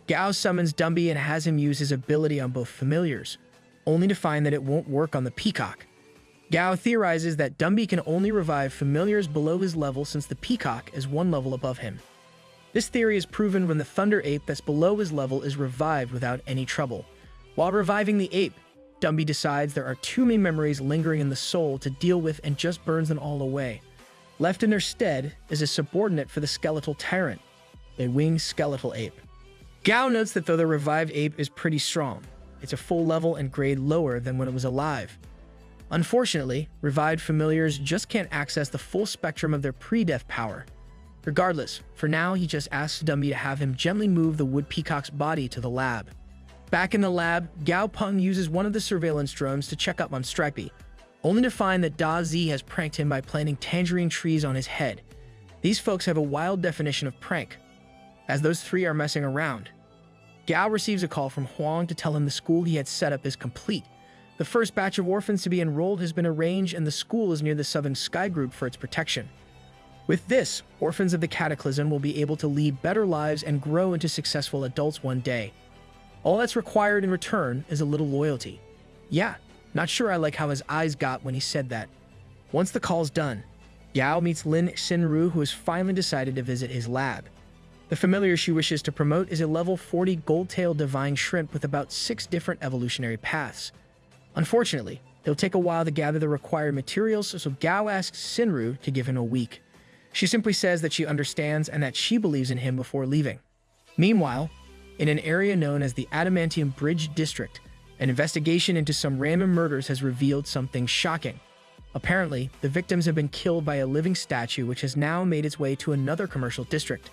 Gao summons Dumby and has him use his ability on both familiars, only to find that it won't work on the peacock. Gao theorizes that Dumby can only revive familiars below his level since the peacock is one level above him. This theory is proven when the thunder ape that's below his level is revived without any trouble. While reviving the ape, Dumby decides there are too many memories lingering in the soul to deal with and just burns them all away. Left in their stead is a subordinate for the skeletal tyrant, a winged skeletal ape. Gao notes that though the revived ape is pretty strong, it's a full level and grade lower than when it was alive. Unfortunately, revived familiars just can't access the full spectrum of their pre-death power. Regardless, for now he just asks Dumby to have him gently move the wood peacock's body to the lab. Back in the lab, Gao Peng uses one of the surveillance drones to check up on Stripey, only to find that Da Zi has pranked him by planting tangerine trees on his head. These folks have a wild definition of prank, as those three are messing around. Gao receives a call from Huang to tell him the school he had set up is complete. The first batch of orphans to be enrolled has been arranged and the school is near the Seven Sky Group for its protection. With this, orphans of the Cataclysm will be able to lead better lives and grow into successful adults one day. All that's required in return is a little loyalty. Yeah, not sure I like how his eyes got when he said that. Once the call's done, Gao meets Lin Xinru, who has finally decided to visit his lab. The familiar she wishes to promote is a level 40 gold-tailed divine shrimp with about 6 different evolutionary paths. Unfortunately, it'll take a while to gather the required materials, so Gao asks Xinru to give him a week. She simply says that she understands and that she believes in him before leaving. Meanwhile, in an area known as the Adamantium Bridge District, an investigation into some random murders has revealed something shocking. Apparently, the victims have been killed by a living statue which has now made its way to another commercial district.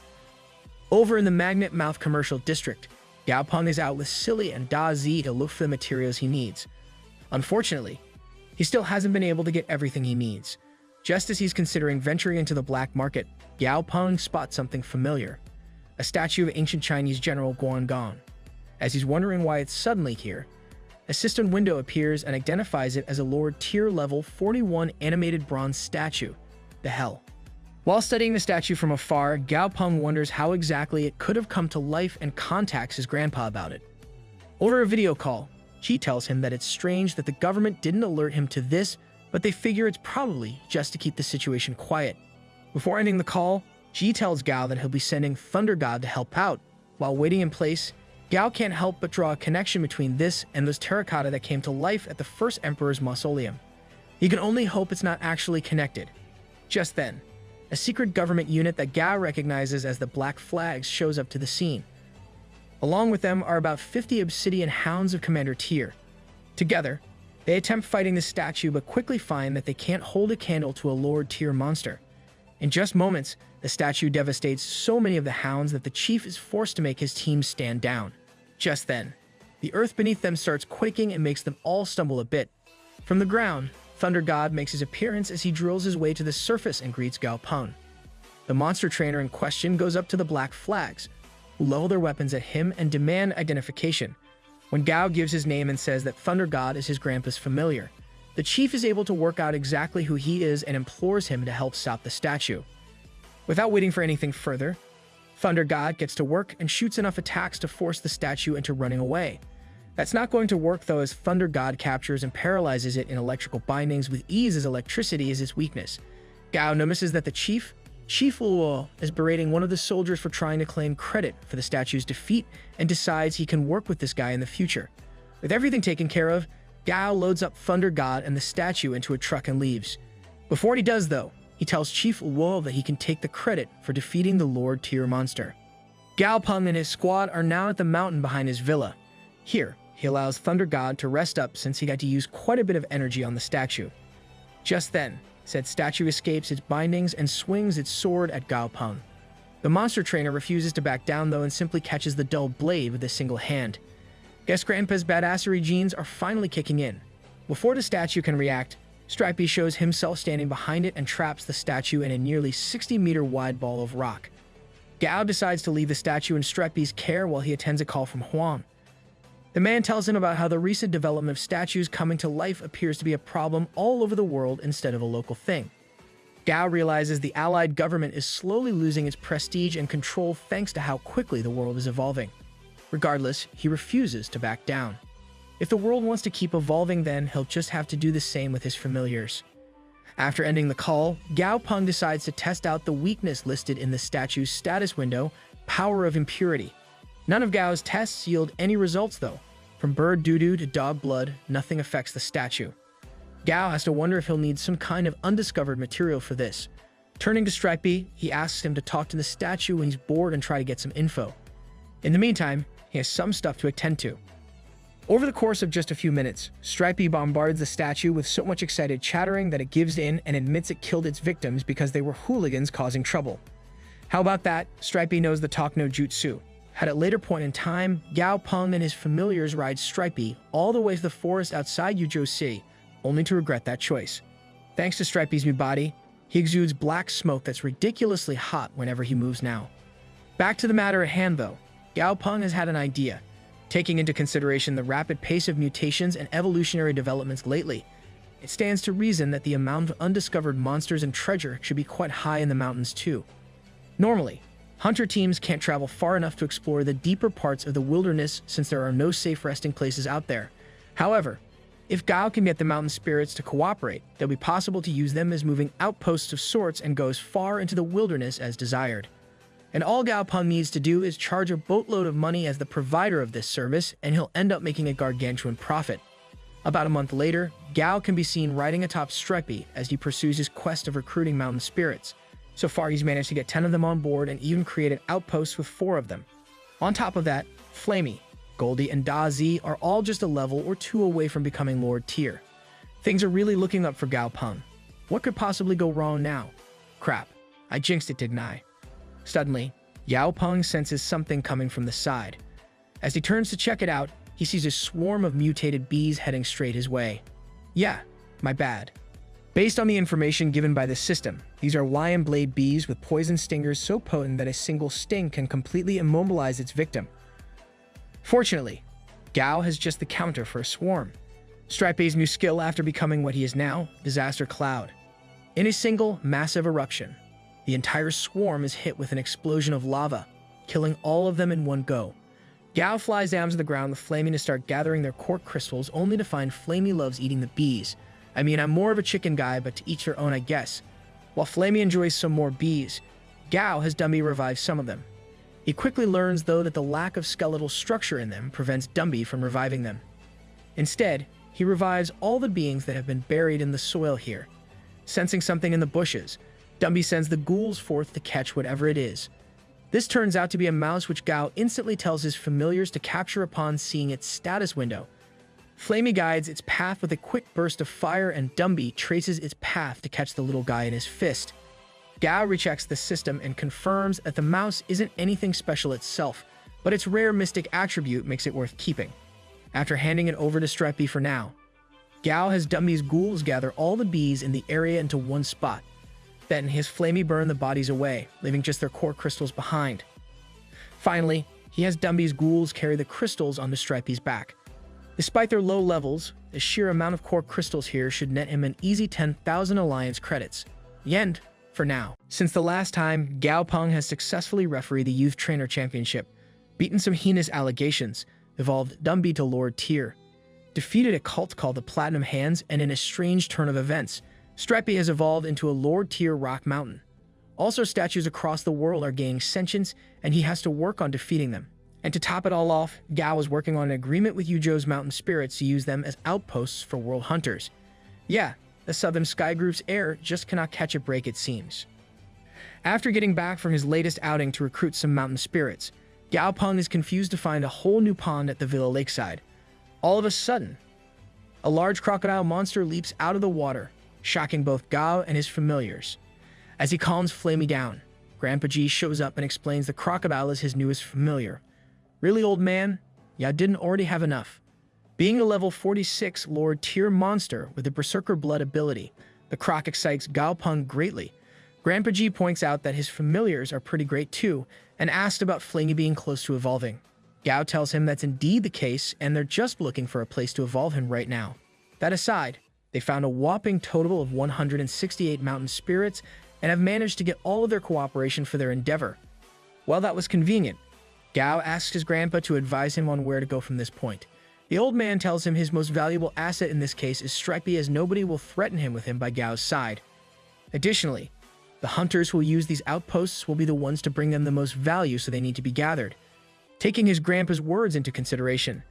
Over in the Magnet Mouth Commercial District, Gao Peng is out with Silly and Da Zi to look for the materials he needs. Unfortunately, he still hasn't been able to get everything he needs. Just as he's considering venturing into the black market, Gao Peng spots something familiar. A statue of ancient Chinese General Guangong. As he's wondering why it's suddenly here, a cistern window appears and identifies it as a Lord Tier Level 41 animated bronze statue. The hell? While studying the statue from afar, Gao Peng wonders how exactly it could have come to life and contacts his grandpa about it. Over a video call, Chi tells him that it's strange that the government didn't alert him to this, but they figure it's probably just to keep the situation quiet. Before ending the call, Ji tells Gao that he'll be sending Thunder God to help out. While waiting in place, Gao can't help but draw a connection between this and those terracotta that came to life at the first Emperor's mausoleum. He can only hope it's not actually connected. Just then, a secret government unit that Gao recognizes as the Black Flags shows up to the scene. Along with them are about 50 obsidian hounds of Commander Tier. Together, they attempt fighting the statue but quickly find that they can't hold a candle to a Lord Tier monster. In just moments, the statue devastates so many of the hounds that the chief is forced to make his team stand down. Just then, the earth beneath them starts quaking and makes them all stumble a bit. From the ground, Thunder God makes his appearance as he drills his way to the surface and greets Gao Peng. The monster trainer in question goes up to the Black Flags, who level their weapons at him and demand identification. When Gao gives his name and says that Thunder God is his grandpa's familiar, the chief is able to work out exactly who he is and implores him to help stop the statue. Without waiting for anything further, Thunder God gets to work and shoots enough attacks to force the statue into running away. That's not going to work though, as Thunder God captures and paralyzes it in electrical bindings with ease, as electricity is its weakness. Gao notices that the Chief Luo, is berating one of the soldiers for trying to claim credit for the statue's defeat and decides he can work with this guy in the future. With everything taken care of, Gao loads up Thunder God and the statue into a truck and leaves. Before he does though, he tells Chief Luo that he can take the credit for defeating the Lord Tier monster. Gao Peng and his squad are now at the mountain behind his villa. Here, he allows Thunder God to rest up since he got to use quite a bit of energy on the statue. Just then, said statue escapes its bindings and swings its sword at Gao Peng. The monster trainer refuses to back down though and simply catches the dull blade with a single hand. Guess Grandpa's badassery genes are finally kicking in. Before the statue can react, Stripey shows himself standing behind it and traps the statue in a nearly 60-meter wide ball of rock. Gao decides to leave the statue in Stripey's care while he attends a call from Huang. The man tells him about how the recent development of statues coming to life appears to be a problem all over the world instead of a local thing. Gao realizes the Allied government is slowly losing its prestige and control thanks to how quickly the world is evolving. Regardless, he refuses to back down. If the world wants to keep evolving, then he'll just have to do the same with his familiars. After ending the call, Gao Peng decides to test out the weakness listed in the statue's status window, Power of Impurity. None of Gao's tests yield any results though. From bird doo-doo to dog blood, nothing affects the statue. Gao has to wonder if he'll need some kind of undiscovered material for this. Turning to Stripey, he asks him to talk to the statue when he's bored and try to get some info. In the meantime, he has some stuff to attend to. Over the course of just a few minutes, Stripey bombards the statue with so much excited chattering that it gives in and admits it killed its victims because they were hooligans causing trouble. How about that? Stripey knows the talk no jutsu. At a later point in time, Gao Peng and his familiars ride Stripey all the way to the forest outside Yuzhou, only to regret that choice. Thanks to Stripey's new body, he exudes black smoke that's ridiculously hot whenever he moves now. Back to the matter at hand though, Gao Peng has had an idea. Taking into consideration the rapid pace of mutations and evolutionary developments lately, it stands to reason that the amount of undiscovered monsters and treasure should be quite high in the mountains too. Normally, hunter teams can't travel far enough to explore the deeper parts of the wilderness since there are no safe resting places out there. However, if Gao can get the mountain spirits to cooperate, it'll be possible to use them as moving outposts of sorts and go as far into the wilderness as desired. And all Gao Peng needs to do is charge a boatload of money as the provider of this service, and he'll end up making a gargantuan profit. About a month later, Gao can be seen riding atop Stripey as he pursues his quest of recruiting mountain spirits. So far, he's managed to get 10 of them on board and even created outposts with 4 of them. On top of that, Flamey, Goldie, and Da Zi are all just a level or 2 away from becoming Lord Tier. Things are really looking up for Gao Peng. What could possibly go wrong now? Crap, I jinxed it, didn't I? Suddenly, Gao Peng senses something coming from the side. As he turns to check it out, he sees a swarm of mutated bees heading straight his way. Yeah, my bad. Based on the information given by the system, these are lion blade bees with poison stingers so potent that a single sting can completely immobilize its victim. Fortunately, Gao has just the counter for a swarm. Stripey's new skill after becoming what he is now, Disaster Cloud. In a single, massive eruption, the entire swarm is hit with an explosion of lava, killing all of them in one go. Gao flies down to the ground with Flamey to start gathering their cork crystals, only to find Flamey loves eating the bees. I mean, I'm more of a chicken guy, but to each their own, I guess. While Flamey enjoys some more bees, Gao has Dumby revive some of them. He quickly learns, though, that the lack of skeletal structure in them prevents Dumby from reviving them. Instead, he revives all the beings that have been buried in the soil here. Sensing something in the bushes, Dumby sends the ghouls forth to catch whatever it is. This turns out to be a mouse, which Gao instantly tells his familiars to capture upon seeing its status window. Flamey guides its path with a quick burst of fire, and Dumby traces its path to catch the little guy in his fist. Gao rechecks the system and confirms that the mouse isn't anything special itself, but its rare mystic attribute makes it worth keeping. After handing it over to Stripey for now, Gao has Dumby's ghouls gather all the bees in the area into one spot. Then he has Flamey burn the bodies away, leaving just their core crystals behind. Finally, he has Dumby's ghouls carry the crystals onto Stripey's back. Despite their low levels, the sheer amount of core crystals here should net him an easy 10,000 Alliance credits. The end, for now. Since the last time, Gao Peng has successfully refereed the Youth Trainer Championship, beaten some heinous allegations, evolved Dumby to Lord Tier, defeated a cult called the Platinum Hands, and in a strange turn of events, Stripey has evolved into a Lord Tier Rock Mountain. Also, statues across the world are gaining sentience, and he has to work on defeating them. And to top it all off, Gao is working on an agreement with Yujo's mountain spirits to use them as outposts for world hunters. Yeah, the Southern Sky Group's heir just cannot catch a break, it seems. After getting back from his latest outing to recruit some mountain spirits, Gao Peng is confused to find a whole new pond at the Villa Lakeside. All of a sudden, a large crocodile monster leaps out of the water, shocking both Gao and his familiars. As he calms Flamey down, Grandpa G shows up and explains the crocodile is his newest familiar. Really, old man? Ya didn't already have enough. Being a level 46 Lord Tier monster with a Berserker Blood ability, the croc excites Gao Peng greatly. Grandpa G points out that his familiars are pretty great too, and asks about Flamey being close to evolving. Gao tells him that's indeed the case, and they're just looking for a place to evolve him right now. That aside, they found a whopping total of 168 mountain spirits and have managed to get all of their cooperation for their endeavor. Well, that was convenient. Gao asks his grandpa to advise him on where to go from this point. The old man tells him his most valuable asset in this case is Stripey, as nobody will threaten him with him by Gao's side. Additionally, the hunters who will use these outposts will be the ones to bring them the most value, so they need to be gathered. Taking his grandpa's words into consideration,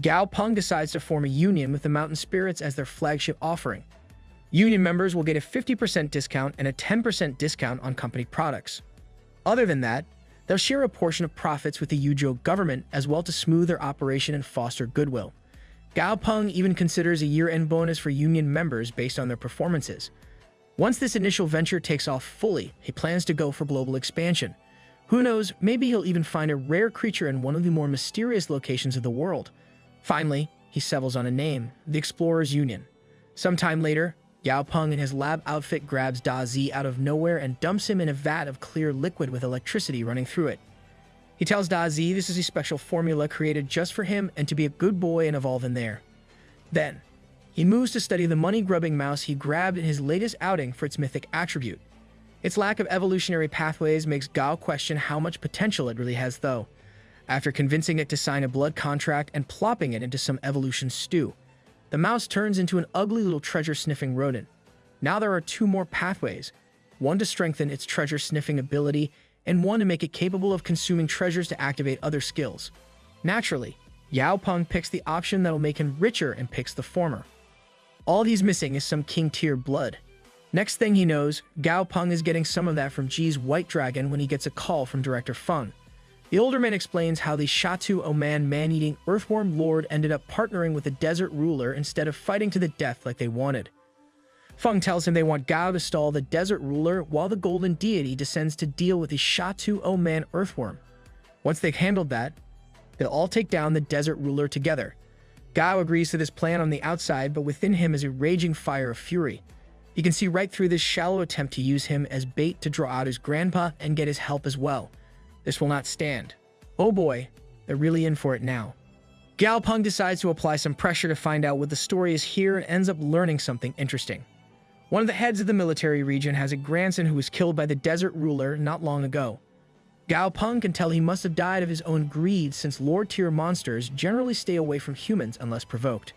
Gao Peng decides to form a union with the mountain spirits as their flagship offering. Union members will get a 50% discount and a 10% discount on company products. Other than that, they'll share a portion of profits with the Yujo government as well to smooth their operation and foster goodwill. Gao Peng even considers a year-end bonus for union members based on their performances. Once this initial venture takes off fully, he plans to go for global expansion. Who knows, maybe he'll even find a rare creature in one of the more mysterious locations of the world. Finally, he settles on a name, the Explorers Union. Sometime later, Gao Peng in his lab outfit grabs Da Zi out of nowhere and dumps him in a vat of clear liquid with electricity running through it. He tells Da Zi this is a special formula created just for him and to be a good boy and evolve in there. Then, he moves to study the money-grubbing mouse he grabbed in his latest outing for its mythic attribute. Its lack of evolutionary pathways makes Gao question how much potential it really has, though. After convincing it to sign a blood contract and plopping it into some evolution stew, the mouse turns into an ugly little treasure-sniffing rodent. Now there are two more pathways, one to strengthen its treasure-sniffing ability, and one to make it capable of consuming treasures to activate other skills. Naturally, Gao Peng picks the option that'll make him richer and picks the former. All he's missing is some king-tier blood. Next thing he knows, Gao Peng is getting some of that from G's White Dragon when he gets a call from Director Feng. The older man explains how the Shatu Oman man-eating earthworm lord ended up partnering with the desert ruler instead of fighting to the death like they wanted. Feng tells him they want Gao to stall the desert ruler while the golden deity descends to deal with the Shatu Oman earthworm. Once they've handled that, they'll all take down the desert ruler together. Gao agrees to this plan on the outside, but within him is a raging fire of fury. You can see right through this shallow attempt to use him as bait to draw out his grandpa and get his help as well. This will not stand. Oh boy, they're really in for it now. Gao Peng decides to apply some pressure to find out what the story is here and ends up learning something interesting. One of the heads of the military region has a grandson who was killed by the desert ruler not long ago. Gao Peng can tell he must have died of his own greed, since Lord-tier monsters generally stay away from humans unless provoked.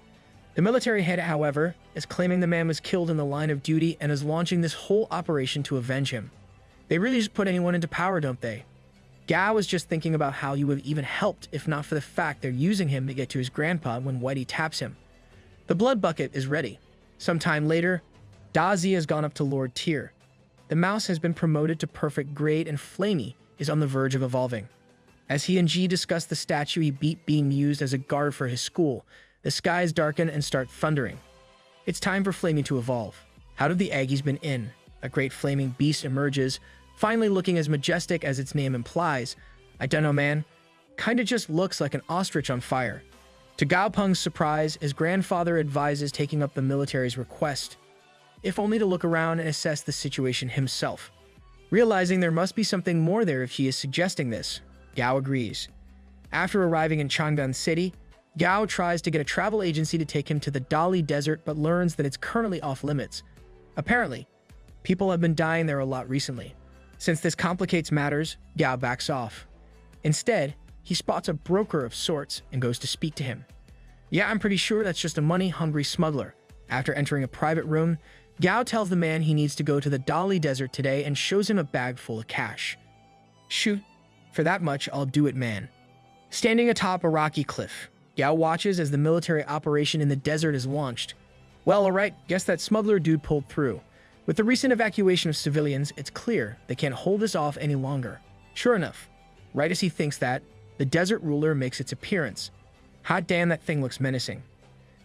The military head, however, is claiming the man was killed in the line of duty and is launching this whole operation to avenge him. They really just put anyone into power, don't they? Gao is just thinking about how he would have even helped if not for the fact they're using him to get to his grandpa when Whitey taps him. The blood bucket is ready. Sometime later, Da Zi has gone up to Lord Tier. The mouse has been promoted to perfect grade, and Flamey is on the verge of evolving. As he and G discuss the statue he beat being used as a guard for his school, the skies darken and start thundering. It's time for Flamey to evolve. Out of the egg he's been in, a great flaming beast emerges, finally looking as majestic as its name implies. I dunno, man. Kinda just looks like an ostrich on fire. To Gao Peng's surprise, his grandfather advises taking up the military's request, if only to look around and assess the situation himself. Realizing there must be something more there if he is suggesting this, Gao agrees. After arriving in Chang'an City, Gao tries to get a travel agency to take him to the Dali Desert but learns that it's currently off limits. Apparently, people have been dying there a lot recently. Since this complicates matters, Gao backs off. Instead, he spots a broker of sorts and goes to speak to him. Yeah, I'm pretty sure that's just a money-hungry smuggler. After entering a private room, Gao tells the man he needs to go to the Dali Desert today and shows him a bag full of cash. Shoot, for that much, I'll do it, man. Standing atop a rocky cliff, Gao watches as the military operation in the desert is launched. Well, alright, guess that smuggler dude pulled through. With the recent evacuation of civilians, it's clear they can't hold this off any longer. Sure enough, right as he thinks that, the desert ruler makes its appearance. Hot damn, that thing looks menacing.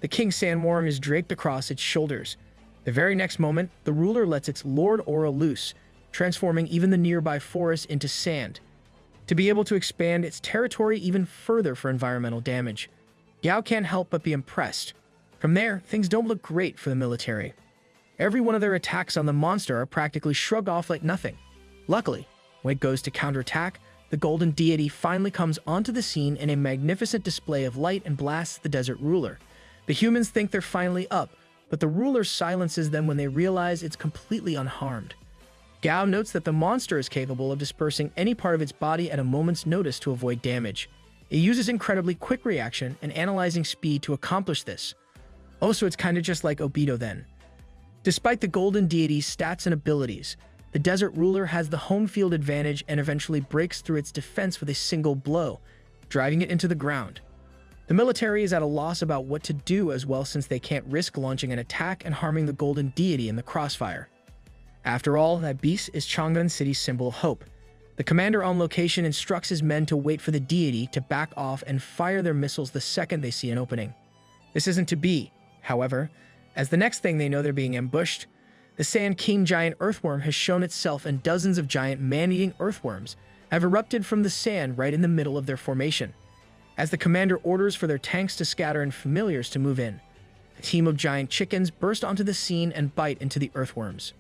The king's sandworm is draped across its shoulders. The very next moment, the ruler lets its Lord Aura loose, transforming even the nearby forest into sand, to be able to expand its territory even further for environmental damage. Gao can't help but be impressed. From there, things don't look great for the military. Every one of their attacks on the monster are practically shrugged off like nothing. Luckily, when it goes to counterattack, the golden deity finally comes onto the scene in a magnificent display of light and blasts the desert ruler. The humans think they're finally up, but the ruler silences them when they realize it's completely unharmed. Gao notes that the monster is capable of dispersing any part of its body at a moment's notice to avoid damage. It uses incredibly quick reaction and analyzing speed to accomplish this. Also, it's kinda just like Obito then. Despite the golden deity's stats and abilities, the desert ruler has the home field advantage and eventually breaks through its defense with a single blow, driving it into the ground. The military is at a loss about what to do as well, since they can't risk launching an attack and harming the golden deity in the crossfire. After all, that beast is Chang'an City's symbol of hope. The commander on location instructs his men to wait for the deity to back off and fire their missiles the second they see an opening. This isn't to be, however, as the next thing they know they're being ambushed. The Sand King giant earthworm has shown itself, and dozens of giant man-eating earthworms have erupted from the sand right in the middle of their formation. As the commander orders for their tanks to scatter and familiars to move in, a team of giant chickens burst onto the scene and bite into the earthworms.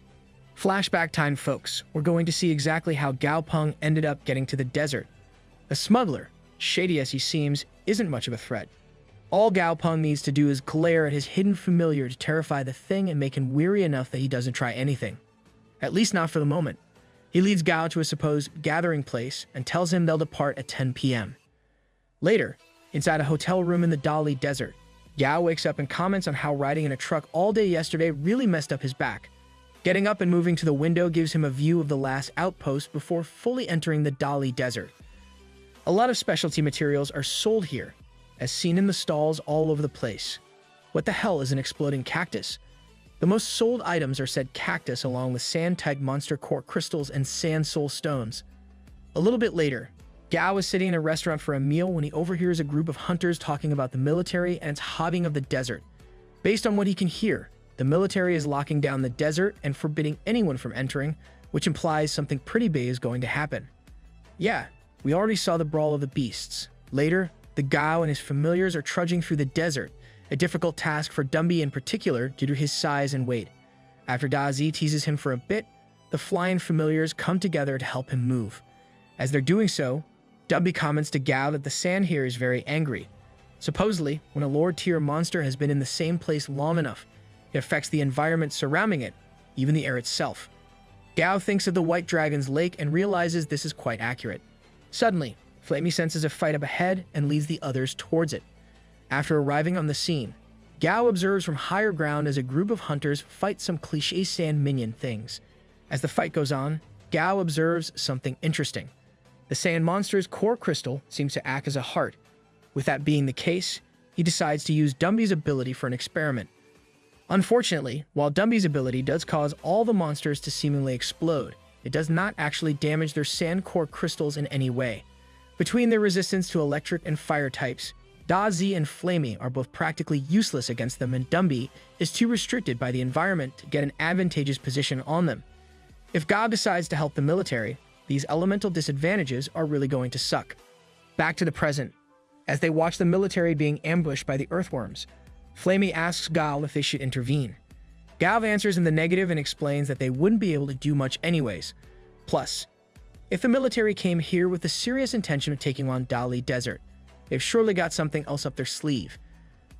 Flashback time, folks. We're going to see exactly how Gao Peng ended up getting to the desert. The smuggler, shady as he seems, isn't much of a threat. All Gao Peng needs to do is glare at his hidden familiar to terrify the thing and make him weary enough that he doesn't try anything. At least not for the moment. He leads Gao to a supposed gathering place and tells him they'll depart at 10 p.m. Later, inside a hotel room in the Dali Desert, Gao wakes up and comments on how riding in a truck all day yesterday really messed up his back. Getting up and moving to the window gives him a view of the last outpost before fully entering the Dali Desert. A lot of specialty materials are sold here, as seen in the stalls all over the place. What the hell is an exploding cactus? The most sold items are said cactus, along with sand-type monster core crystals and sand soul stones. A little bit later, Gao is sitting in a restaurant for a meal when he overhears a group of hunters talking about the military and its hobbying of the desert. Based on what he can hear, the military is locking down the desert and forbidding anyone from entering, which implies something pretty big is going to happen. Yeah, we already saw the brawl of the beasts. Later, the Gao and his familiars are trudging through the desert, a difficult task for Dumby in particular due to his size and weight. After Dazi teases him for a bit, the flying familiars come together to help him move. As they're doing so, Dumby comments to Gao that the sand here is very angry. Supposedly, when a Lord-tier monster has been in the same place long enough, it affects the environment surrounding it, even the air itself. Gao thinks of the White Dragon's Lake and realizes this is quite accurate. Suddenly, Flamey senses a fight up ahead and leads the others towards it. After arriving on the scene, Gao observes from higher ground as a group of hunters fight some cliché sand minion things. As the fight goes on, Gao observes something interesting. The sand monster's core crystal seems to act as a heart. With that being the case, he decides to use Dumby's ability for an experiment. Unfortunately, while Dumby's ability does cause all the monsters to seemingly explode, it does not actually damage their sand core crystals in any way. Between their resistance to electric and fire types, Dazi and Flamey are both practically useless against them, and Dumby is too restricted by the environment to get an advantageous position on them. If Gao decides to help the military, these elemental disadvantages are really going to suck. Back to the present. As they watch the military being ambushed by the earthworms, Flamey asks Gao if they should intervene. Gao answers in the negative and explains that they wouldn't be able to do much anyways. Plus, if the military came here with the serious intention of taking on Dali Desert, they've surely got something else up their sleeve.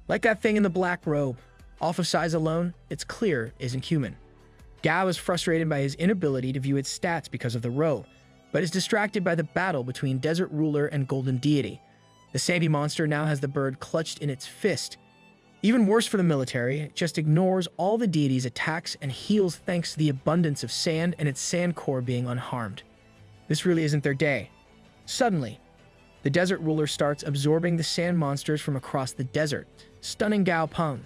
Like that thing in the black robe, off of size alone, it's clear isn't human. Gao is frustrated by his inability to view its stats because of the robe, but is distracted by the battle between Desert Ruler and Golden Deity. The sandy monster now has the bird clutched in its fist. Even worse for the military, it just ignores all the deity's attacks and heals thanks to the abundance of sand and its sand core being unharmed. This really isn't their day. Suddenly, the Desert Ruler starts absorbing the sand monsters from across the desert, stunning Gao Peng.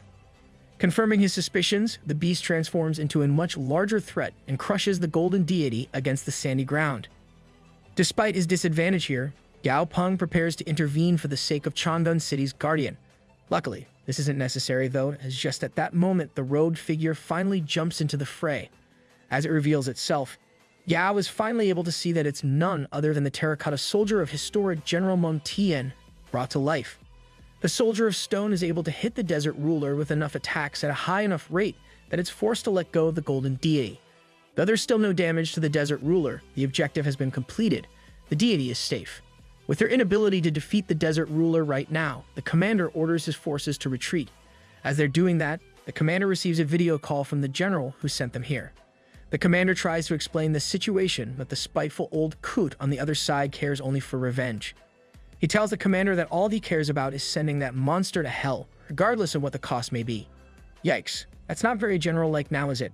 Confirming his suspicions, the beast transforms into a much larger threat and crushes the Golden Deity against the sandy ground. Despite his disadvantage here, Gao Peng prepares to intervene for the sake of Chandun City's guardian. Luckily, this isn't necessary though, as just at that moment the robed figure finally jumps into the fray. As it reveals itself, Gao is finally able to see that it's none other than the terracotta soldier of historic General Meng Tian brought to life. The soldier of stone is able to hit the Desert Ruler with enough attacks at a high enough rate that it's forced to let go of the Golden Deity. Though there's still no damage to the Desert Ruler, the objective has been completed. The deity is safe. With their inability to defeat the Desert Ruler right now, the commander orders his forces to retreat. As they're doing that, the commander receives a video call from the general who sent them here. The commander tries to explain the situation, but the spiteful old coot on the other side cares only for revenge. He tells the commander that all he cares about is sending that monster to hell, regardless of what the cost may be. Yikes, that's not very general-like now, is it?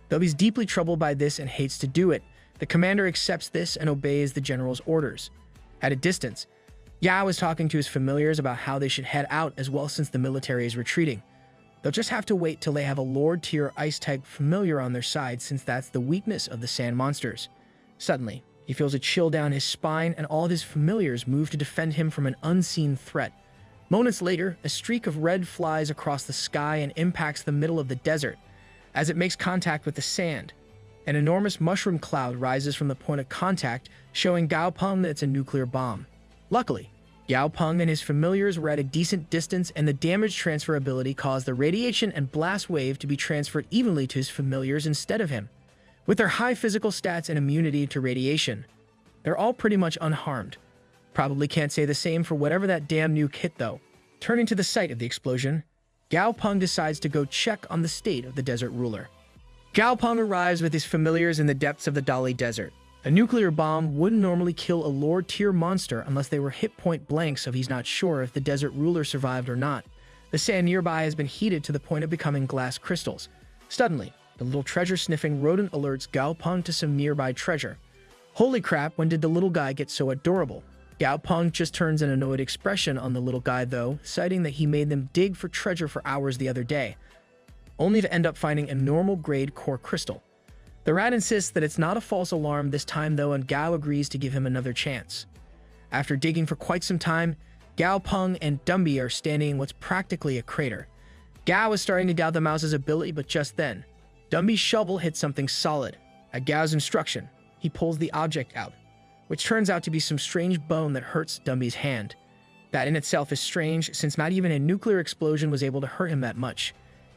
Though he's deeply troubled by this and hates to do it, the commander accepts this and obeys the general's orders. At a distance, Yao is talking to his familiars about how they should head out as well since the military is retreating. They'll just have to wait till they have a Lord-tier Ice-type familiar on their side since that's the weakness of the sand monsters. Suddenly, he feels a chill down his spine and all of his familiars move to defend him from an unseen threat. Moments later, a streak of red flies across the sky and impacts the middle of the desert. As it makes contact with the sand, an enormous mushroom cloud rises from the point of contact, showing Gao Peng that it's a nuclear bomb. Luckily, Gao Peng and his familiars were at a decent distance and the damage transfer ability caused the radiation and blast wave to be transferred evenly to his familiars instead of him. With their high physical stats and immunity to radiation, they're all pretty much unharmed. Probably can't say the same for whatever that damn nuke hit though. Turning to the site of the explosion, Gao Peng decides to go check on the state of the Desert Ruler. Gao Peng arrives with his familiars in the depths of the Dali Desert. A nuclear bomb wouldn't normally kill a Lord-tier monster unless they were hit point blank, so he's not sure if the Desert Ruler survived or not. The sand nearby has been heated to the point of becoming glass crystals. Suddenly, the little treasure-sniffing rodent alerts Gao Peng to some nearby treasure. Holy crap, when did the little guy get so adorable? Gao Peng just turns an annoyed expression on the little guy though, citing that he made them dig for treasure for hours the other day, only to end up finding a normal grade core crystal. The rat insists that it's not a false alarm this time though, and Gao agrees to give him another chance. After digging for quite some time, Gao Peng and Dumby are standing in what's practically a crater. Gao is starting to doubt the mouse's ability, but just then, Dumby's shovel hits something solid. At Gao's instruction, he pulls the object out, which turns out to be some strange bone that hurts Dumby's hand. That in itself is strange, since not even a nuclear explosion was able to hurt him that much.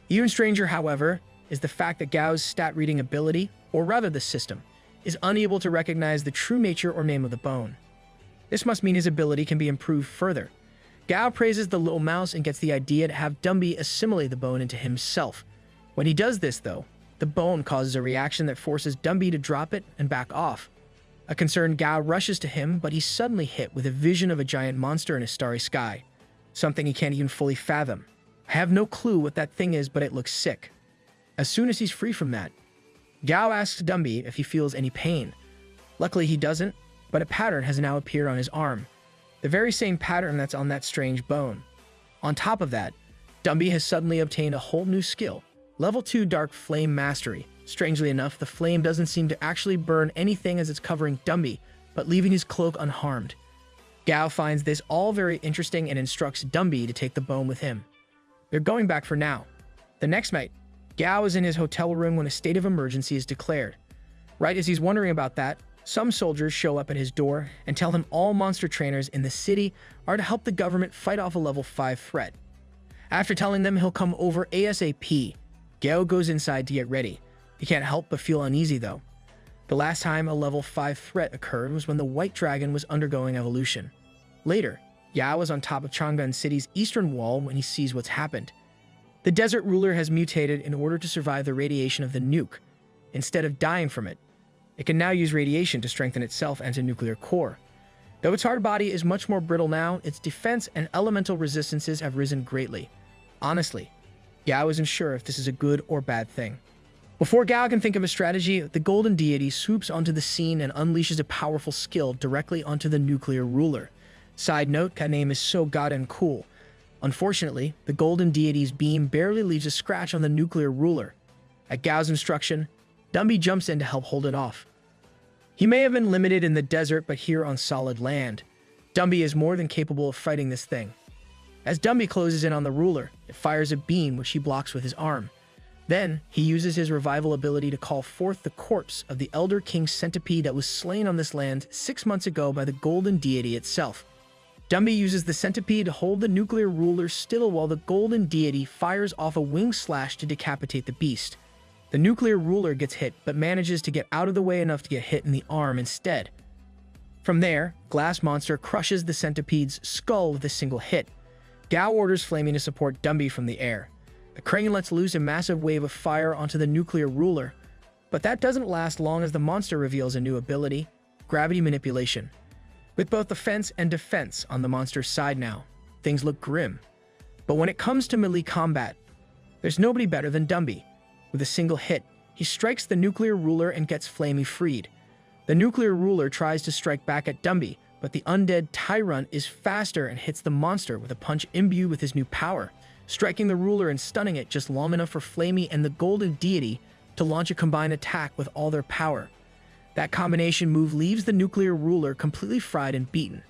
Even stranger, however, is the fact that Gao's stat-reading ability, or rather the system, is unable to recognize the true nature or name of the bone. This must mean his ability can be improved further. Gao praises the little mouse and gets the idea to have Dumby assimilate the bone into himself. When he does this, though, the bone causes a reaction that forces Dumby to drop it and back off. A concerned Gao rushes to him, but he's suddenly hit with a vision of a giant monster in a starry sky. Something he can't even fully fathom. I have no clue what that thing is, but it looks sick. As soon as he's free from that, Gao asks Dumby if he feels any pain. Luckily he doesn't, but a pattern has now appeared on his arm. The very same pattern that's on that strange bone. On top of that, Dumby has suddenly obtained a whole new skill, Level 2 Dark Flame Mastery. Strangely enough, the flame doesn't seem to actually burn anything as it's covering Dumby, but leaving his cloak unharmed. Gao finds this all very interesting and instructs Dumby to take the bone with him. They're going back for now. The next night, Gao is in his hotel room when a state of emergency is declared. Right as he's wondering about that, Some soldiers show up at his door and tell him all monster trainers in the city are to help the government fight off a level 5 threat. After telling them he'll come over ASAP, Gao goes inside to get ready. He can't help but feel uneasy though. The last time a level 5 threat occurred was when the White Dragon was undergoing evolution. Later, Yao is on top of Chang'an City's eastern wall when he sees what's happened. The desert ruler has mutated in order to survive the radiation of the nuke. Instead of dying from it, it can now use radiation to strengthen itself and its nuclear core. Though its hard body is much more brittle now, its defense and elemental resistances have risen greatly. Honestly, Gao isn't sure if this is a good or bad thing. Before Gao can think of a strategy, the Golden Deity swoops onto the scene and unleashes a powerful skill directly onto the nuclear ruler. Side note, that name is so goddamn cool. Unfortunately, the Golden Deity's beam barely leaves a scratch on the nuclear ruler. At Gao's instruction, Dumby jumps in to help hold it off. He may have been limited in the desert, but here on solid land, Dumby is more than capable of fighting this thing. As Dumby closes in on the ruler, it fires a beam which he blocks with his arm. Then, he uses his revival ability to call forth the corpse of the Elder King centipede that was slain on this land 6 months ago by the Golden Deity itself. Dumby uses the centipede to hold the nuclear ruler still while the Golden Deity fires off a wing slash to decapitate the beast. The nuclear ruler gets hit, but manages to get out of the way enough to get hit in the arm instead. From there, Glass Monster crushes the centipede's skull with a single hit. Gao orders Flaming to support Dumby from the air. The crane lets loose a massive wave of fire onto the nuclear ruler, but that doesn't last long as the monster reveals a new ability, gravity manipulation. With both offense and defense on the monster's side now, things look grim. But when it comes to melee combat, there's nobody better than Dumby. With a single hit, he strikes the nuclear ruler and gets Flamey freed. The nuclear ruler tries to strike back at Dumby, but the undead Tyrant is faster and hits the monster with a punch imbued with his new power, striking the ruler and stunning it just long enough for Flamey and the Golden Deity to launch a combined attack with all their power. That combination move leaves the nuclear ruler completely fried and beaten,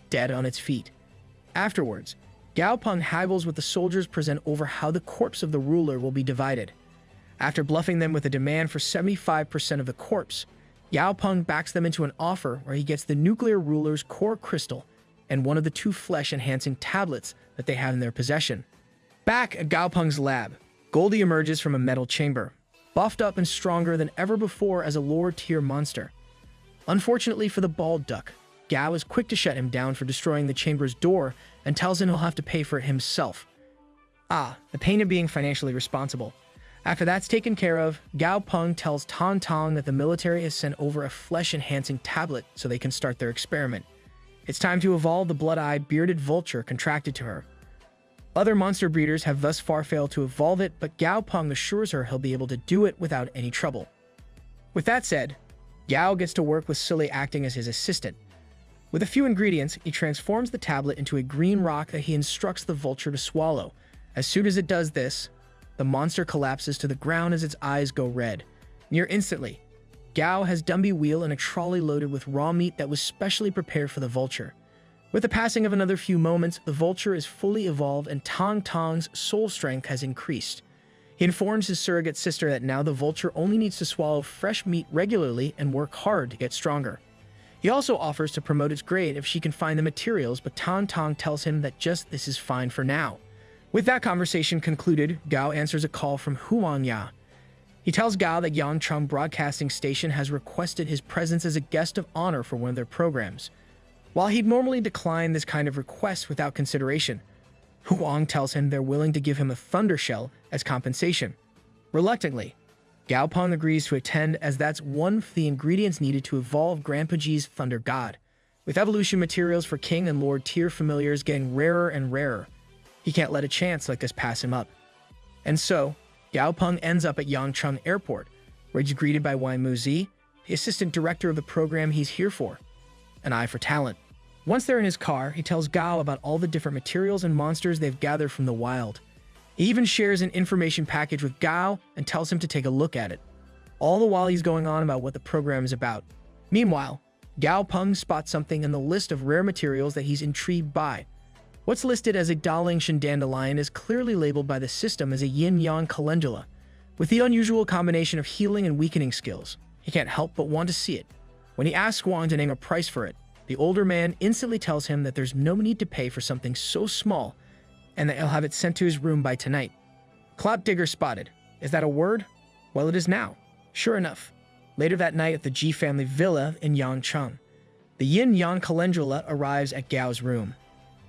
dead on its feet. Afterwards, Gao Peng haggles with the soldiers present over how the corpse of the ruler will be divided. After bluffing them with a demand for 75% of the corpse, Yao Peng backs them into an offer where he gets the nuclear ruler's core crystal and one of the 2 flesh-enhancing tablets that they have in their possession. Back at Gao Peng's lab, Goldie emerges from a metal chamber, buffed up and stronger than ever before as a lower-tier monster. Unfortunately for the bald duck, Gao is quick to shut him down for destroying the chamber's door and tells him he'll have to pay for it himself. The pain of being financially responsible. After that's taken care of, Gao Peng tells Tong Tong that the military has sent over a flesh-enhancing tablet so they can start their experiment. It's time to evolve the blood-eyed, bearded vulture contracted to her. Other monster breeders have thus far failed to evolve it, but Gao Peng assures her he'll be able to do it without any trouble. With that said, Gao gets to work with Sully acting as his assistant. With a few ingredients, he transforms the tablet into a green rock that he instructs the vulture to swallow. As soon as it does this, the monster collapses to the ground as its eyes go red. Near instantly, Gao has Dumby wheel in a trolley loaded with raw meat that was specially prepared for the vulture. With the passing of another few moments, the vulture is fully evolved and Tong Tong's soul strength has increased. He informs his surrogate sister that now the vulture only needs to swallow fresh meat regularly and work hard to get stronger. He also offers to promote its grade if she can find the materials, but Tong Tong tells him that just this is fine for now. With that conversation concluded, Gao answers a call from Huangya. He tells Gao that Yangcheng Broadcasting Station has requested his presence as a guest of honor for one of their programs. While he'd normally decline this kind of request without consideration, Huang tells him they're willing to give him a thunder shell as compensation. Reluctantly, Gao Peng agrees to attend as that's one of the ingredients needed to evolve Grandpa G's Thunder God. With evolution materials for King and Lord tier familiars getting rarer and rarer, he can't let a chance like this pass him up. And so, Gao Peng ends up at Yangcheng Airport, where he's greeted by Wai Muzi, the assistant director of the program he's here for. An eye for talent. Once they're in his car, he tells Gao about all the different materials and monsters they've gathered from the wild. He even shares an information package with Gao and tells him to take a look at it, all the while he's going on about what the program is about. Meanwhile, Gao Peng spots something in the list of rare materials that he's intrigued by. What's listed as a Dalingtian dandelion is clearly labeled by the system as a yin-yang calendula, with the unusual combination of healing and weakening skills. He can't help but want to see it. When he asks Wang to name a price for it, the older man instantly tells him that there's no need to pay for something so small and that he'll have it sent to his room by tonight. Clout Digger spotted. Is that a word? Well, it is now. Sure enough. Later that night at the Ji family villa in Yangcheng, the yin-yang calendula arrives at Gao's room.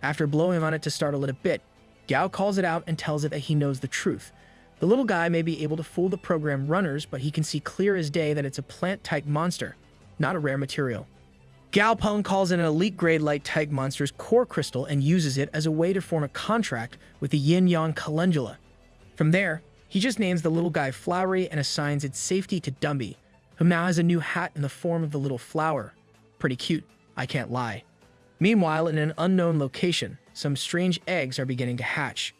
After blowing on it to startle it a bit, Gao calls it out and tells it that he knows the truth. The little guy may be able to fool the program runners, but he can see clear as day that it's a plant-type monster, not a rare material. Gao Peng calls it an elite-grade light-type monster's core crystal and uses it as a way to form a contract with the yin-yang calendula. From there, he just names the little guy Flowery and assigns its safety to Dumby, who now has a new hat in the form of the little flower. Pretty cute, I can't lie. Meanwhile, in an unknown location, some strange eggs are beginning to hatch.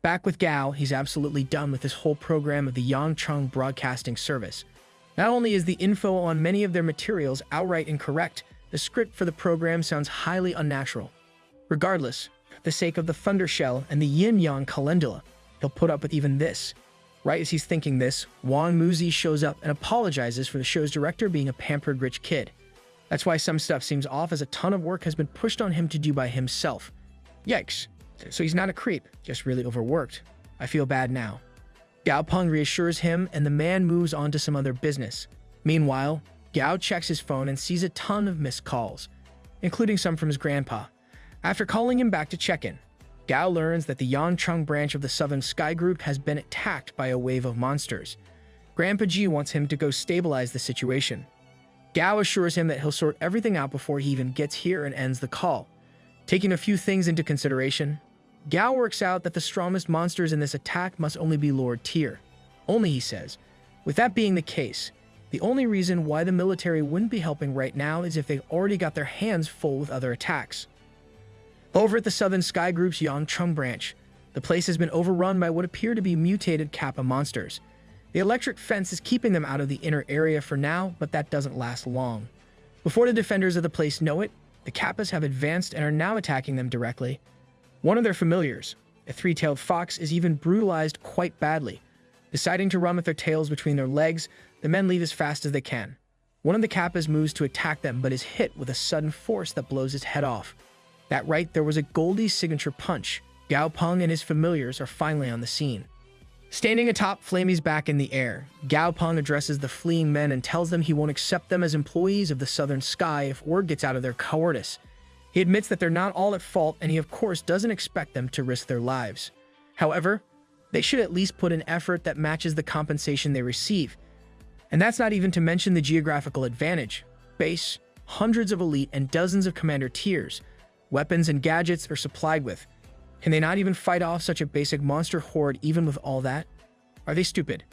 Back with Gao, he's absolutely done with this whole program of the Yangcheng Broadcasting Service. Not only is the info on many of their materials outright incorrect, the script for the program sounds highly unnatural. Regardless, for the sake of the Thunder Shell and the Yin-Yang Calendula, he'll put up with even this. Right as he's thinking this, Wang Muzi shows up and apologizes for the show's director being a pampered rich kid. That's why some stuff seems off, as a ton of work has been pushed on him to do by himself. Yikes. So he's not a creep, just really overworked. I feel bad now. Gao Peng reassures him, and the man moves on to some other business. Meanwhile, Gao checks his phone and sees a ton of missed calls, including some from his grandpa. After calling him back to check in, Gao learns that the Yangcheng branch of the Southern Sky Group has been attacked by a wave of monsters. Grandpa Ji wants him to go stabilize the situation. Gao assures him that he'll sort everything out before he even gets here and ends the call. Taking a few things into consideration, Gao works out that the strongest monsters in this attack must only be Lord Tyr. Only, he says. With that being the case, the only reason why the military wouldn't be helping right now is if they've already got their hands full with other attacks. Over at the Southern Sky Group's Yangcheng branch, the place has been overrun by what appear to be mutated Kappa monsters. The electric fence is keeping them out of the inner area for now, but that doesn't last long. Before the defenders of the place know it, the Kappas have advanced and are now attacking them directly. One of their familiars, a three-tailed fox, is even brutalized quite badly. Deciding to run with their tails between their legs, the men leave as fast as they can. One of the Kappas moves to attack them, but is hit with a sudden force that blows his head off. That right, there was a Goldie's signature punch. Gao Peng and his familiars are finally on the scene. Standing atop Flamey's back in the air, Gao Peng addresses the fleeing men and tells them he won't accept them as employees of the Southern Sky if word gets out of their cowardice. He admits that they're not all at fault, and he of course doesn't expect them to risk their lives. However, they should at least put an effort that matches the compensation they receive. And that's not even to mention the geographical advantage. Base, hundreds of elite, and dozens of commander tiers. Weapons and gadgets are supplied with. Can they not even fight off such a basic monster horde even with all that? Are they stupid?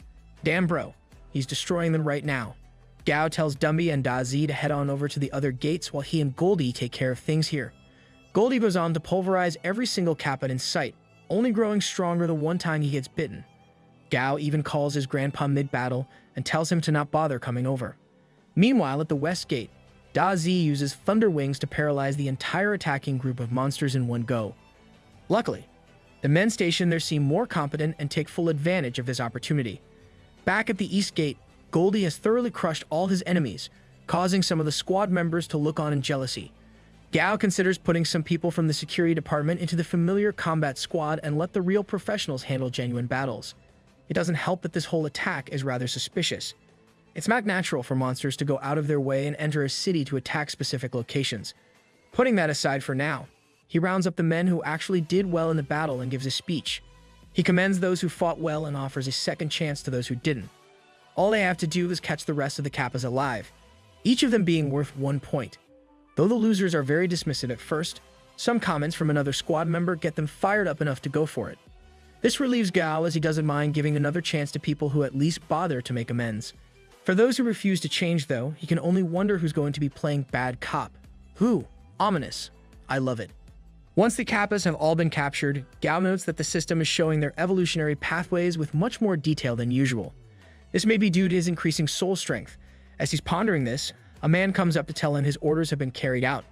Damn bro, he's destroying them right now. Gao tells Dumby and Dazi to head on over to the other gates while he and Goldie take care of things here. Goldie goes on to pulverize every single Kappa in sight, only growing stronger the one time he gets bitten. Gao even calls his grandpa mid-battle and tells him to not bother coming over. Meanwhile, at the west gate, Dazi uses Thunder Wings to paralyze the entire attacking group of monsters in one go. Luckily, the men stationed there seem more competent and take full advantage of this opportunity. Back at the east gate, Goldie has thoroughly crushed all his enemies, causing some of the squad members to look on in jealousy. Gao considers putting some people from the security department into the familiar combat squad and let the real professionals handle genuine battles. It doesn't help that this whole attack is rather suspicious. It's not natural for monsters to go out of their way and enter a city to attack specific locations. Putting that aside for now, he rounds up the men who actually did well in the battle and gives a speech. He commends those who fought well and offers a second chance to those who didn't. All they have to do is catch the rest of the Kappas alive, each of them being worth 1 point. Though the losers are very dismissive at first, some comments from another squad member get them fired up enough to go for it. This relieves Gao, as he doesn't mind giving another chance to people who at least bother to make amends. For those who refuse to change, though, he can only wonder who's going to be playing bad cop. Who? Ominous. I love it. Once the Kappas have all been captured, Gao notes that the system is showing their evolutionary pathways with much more detail than usual. This may be due to his increasing soul strength. As he's pondering this, a man comes up to tell him his orders have been carried out.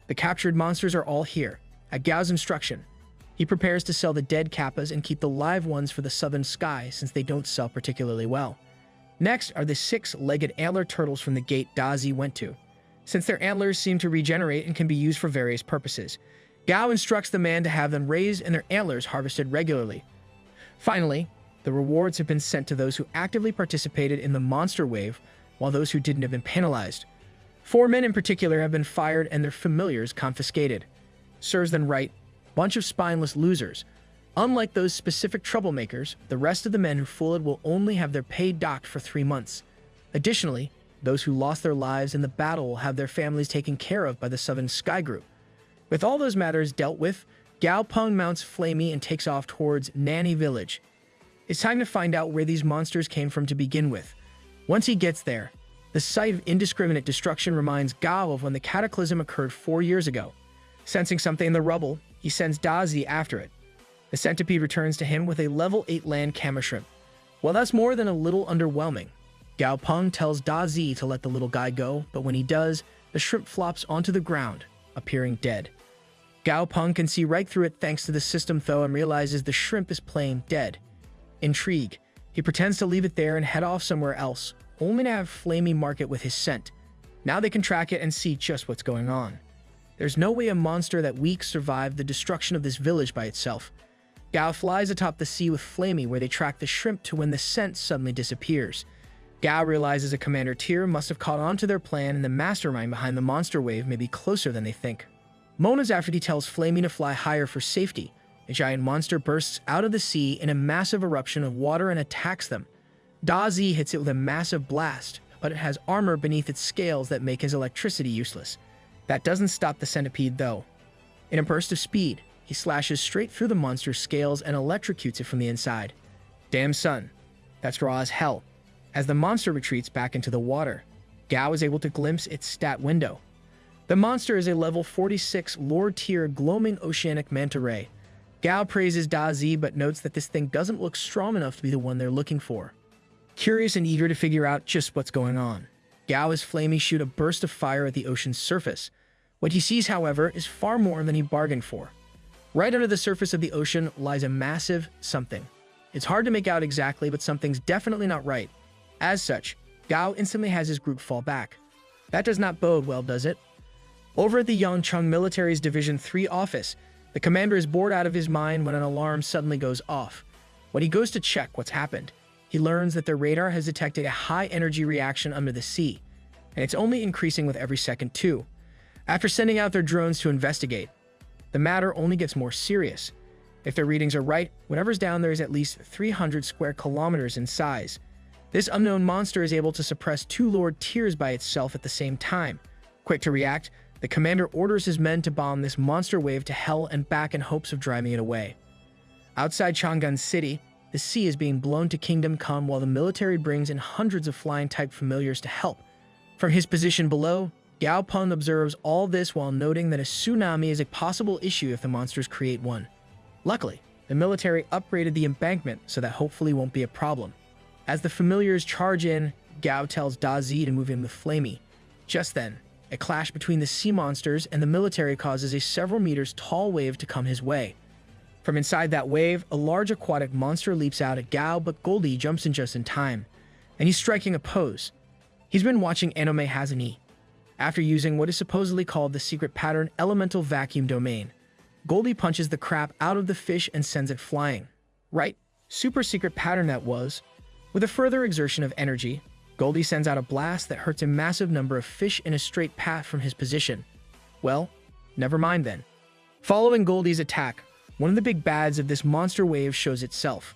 The captured monsters are all here, at Gao's instruction. He prepares to sell the dead Kappas and keep the live ones for the Southern Sky, since they don't sell particularly well. Next are the 6-legged antler turtles from the gate Dazi went to. since their antlers seem to regenerate and can be used for various purposes. Gao instructs the man to have them raised and their antlers harvested regularly. Finally, the rewards have been sent to those who actively participated in the monster wave, while those who didn't have been penalized. 4 men in particular have been fired and their familiars confiscated. Serves them right, bunch of spineless losers. Unlike those specific troublemakers, the rest of the men who fooled will only have their pay docked for 3 months. Additionally, those who lost their lives in the battle will have their families taken care of by the Southern Sky Group. With all those matters dealt with, Gao Peng mounts Flamey and takes off towards Nanny Village. It's time to find out where these monsters came from to begin with. Once he gets there, the sight of indiscriminate destruction reminds Gao of when the cataclysm occurred 4 years ago. Sensing something in the rubble, he sends Dazi after it. The centipede returns to him with a level 8 land Kama shrimp. Well, that's more than a little underwhelming. Gao Peng tells Dazi to let the little guy go, but when he does, the shrimp flops onto the ground, appearing dead. Gao Peng can see right through it thanks to the system though and realizes the shrimp is plain dead. Intrigued, he pretends to leave it there and head off somewhere else, only to have Flamey mark it with his scent. Now they can track it and see just what's going on. There's no way a monster that weak survived the destruction of this village by itself. Gao flies atop the sea with Flamey where they track the shrimp to when the scent suddenly disappears. Gao realizes a Commander Tier must have caught on to their plan and the mastermind behind the monster wave may be closer than they think. Mona's after he tells Flamey to fly higher for safety. A giant monster bursts out of the sea in a massive eruption of water and attacks them. Dazi hits it with a massive blast, but it has armor beneath its scales that make his electricity useless. That doesn't stop the centipede though. In a burst of speed, he slashes straight through the monster's scales and electrocutes it from the inside. Damn son, that's raw as hell. As the monster retreats back into the water, Gao is able to glimpse its stat window. The monster is a level 46 Lord Tier gloaming oceanic manta ray. Gao praises Dazi but notes that this thing doesn't look strong enough to be the one they're looking for. Curious and eager to figure out just what's going on, Gao has Flamey shoot a burst of fire at the ocean's surface. What he sees, however, is far more than he bargained for. Right under the surface of the ocean lies a massive something. It's hard to make out exactly, but something's definitely not right. As such, Gao instantly has his group fall back. That does not bode well, does it? Over at the Yangcheng Military's Division 3 office, the commander is bored out of his mind when an alarm suddenly goes off. When he goes to check what's happened, he learns that their radar has detected a high-energy reaction under the sea, and it's only increasing with every second too. After sending out their drones to investigate, the matter only gets more serious. If their readings are right, whatever's down there is at least 300 square kilometers in size. This unknown monster is able to suppress 2 Lord Tiers by itself at the same time. Quick to react, the commander orders his men to bomb this monster wave to hell and back in hopes of driving it away. Outside Chang'an City, the sea is being blown to Kingdom Come while the military brings in hundreds of flying-type familiars to help. From his position below, Gao Peng observes all this while noting that a tsunami is a possible issue if the monsters create one. Luckily, the military upgraded the embankment so that hopefully won't be a problem. As the familiars charge in, Gao tells Dazi to move in with Flamey. Just then, a clash between the sea monsters and the military causes a several meters tall wave to come his way. From inside that wave, a large aquatic monster leaps out at Gao, but Goldie jumps in just in time, and he's striking a pose. He's been watching anime, hasn't he? After using what is supposedly called the secret pattern elemental vacuum domain, Goldie punches the crap out of the fish and sends it flying. Right, super secret pattern that was. With a further exertion of energy, Goldie sends out a blast that hurts a massive number of fish in a straight path from his position. Well, never mind then. Following Goldie's attack, one of the big bads of this monster wave shows itself.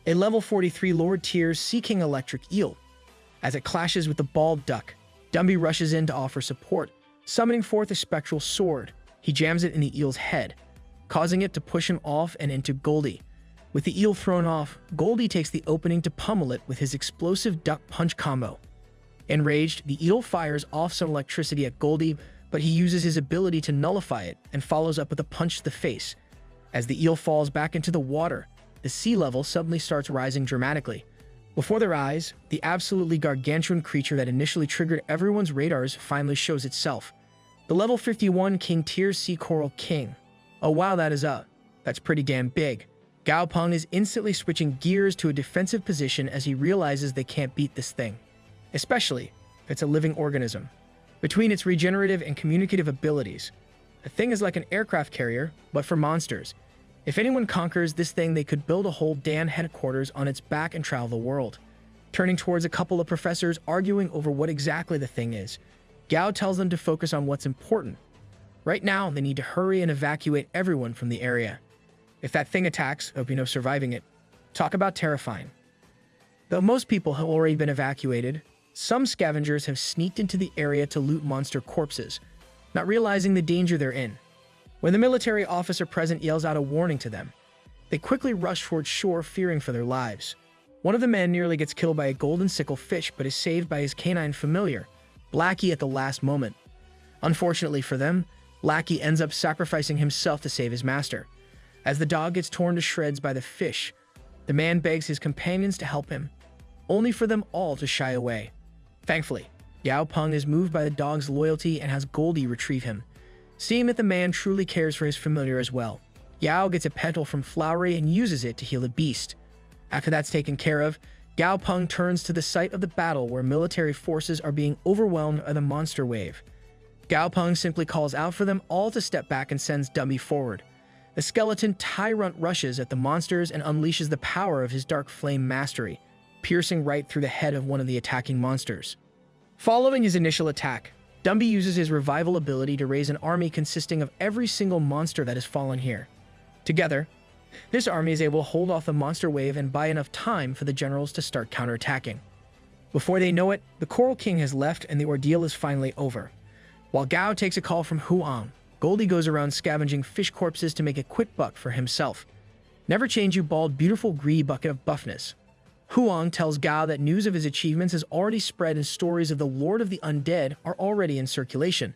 A level 43 Lord Tier Sea King electric eel. As it clashes with the bald duck, Dumby rushes in to offer support, summoning forth a spectral sword. He jams it in the eel's head, causing it to push him off and into Goldie. With the eel thrown off, Goldie takes the opening to pummel it with his explosive duck punch combo. Enraged, the eel fires off some electricity at Goldie, but he uses his ability to nullify it and follows up with a punch to the face. As the eel falls back into the water, the sea level suddenly starts rising dramatically. Before their eyes, the absolutely gargantuan creature that initially triggered everyone's radars finally shows itself. The level 51 King Tier Sea Coral King. Oh wow, that's pretty damn big. Gao Peng is instantly switching gears to a defensive position as he realizes they can't beat this thing. Especially if it's a living organism. Between its regenerative and communicative abilities, the thing is like an aircraft carrier, but for monsters. If anyone conquers this thing, they could build a whole Dan headquarters on its back and travel the world. Turning towards a couple of professors arguing over what exactly the thing is, Gao tells them to focus on what's important. Right now, they need to hurry and evacuate everyone from the area. If that thing attacks, hope you know surviving it. Talk about terrifying. Though most people have already been evacuated, some scavengers have sneaked into the area to loot monster corpses, not realizing the danger they're in. When the military officer present yells out a warning to them, they quickly rush towards shore, fearing for their lives. One of the men nearly gets killed by a golden sickle fish, but is saved by his canine familiar, Blackie, at the last moment. Unfortunately for them, Blackie ends up sacrificing himself to save his master. As the dog gets torn to shreds by the fish, the man begs his companions to help him, only for them all to shy away. Thankfully, Yao Peng is moved by the dog's loyalty and has Goldie retrieve him. Seeing that the man truly cares for his familiar as well, Yao gets a petal from Flowery and uses it to heal the beast. After that's taken care of, Yao Peng turns to the site of the battle where military forces are being overwhelmed by the monster wave. Yao Peng simply calls out for them all to step back and sends Dumby forward. The skeleton tyrant rushes at the monsters and unleashes the power of his dark flame mastery, piercing right through the head of one of the attacking monsters. Following his initial attack, Dumby uses his revival ability to raise an army consisting of every single monster that has fallen here. Together, this army is able to hold off the monster wave and buy enough time for the generals to start counterattacking. Before they know it, the Coral King has left and the ordeal is finally over. While Gao takes a call from Huang, Goldie goes around scavenging fish corpses to make a quick buck for himself. Never change, you bald, beautiful green bucket of buffness. Huang tells Gao that news of his achievements has already spread and stories of the Lord of the Undead are already in circulation.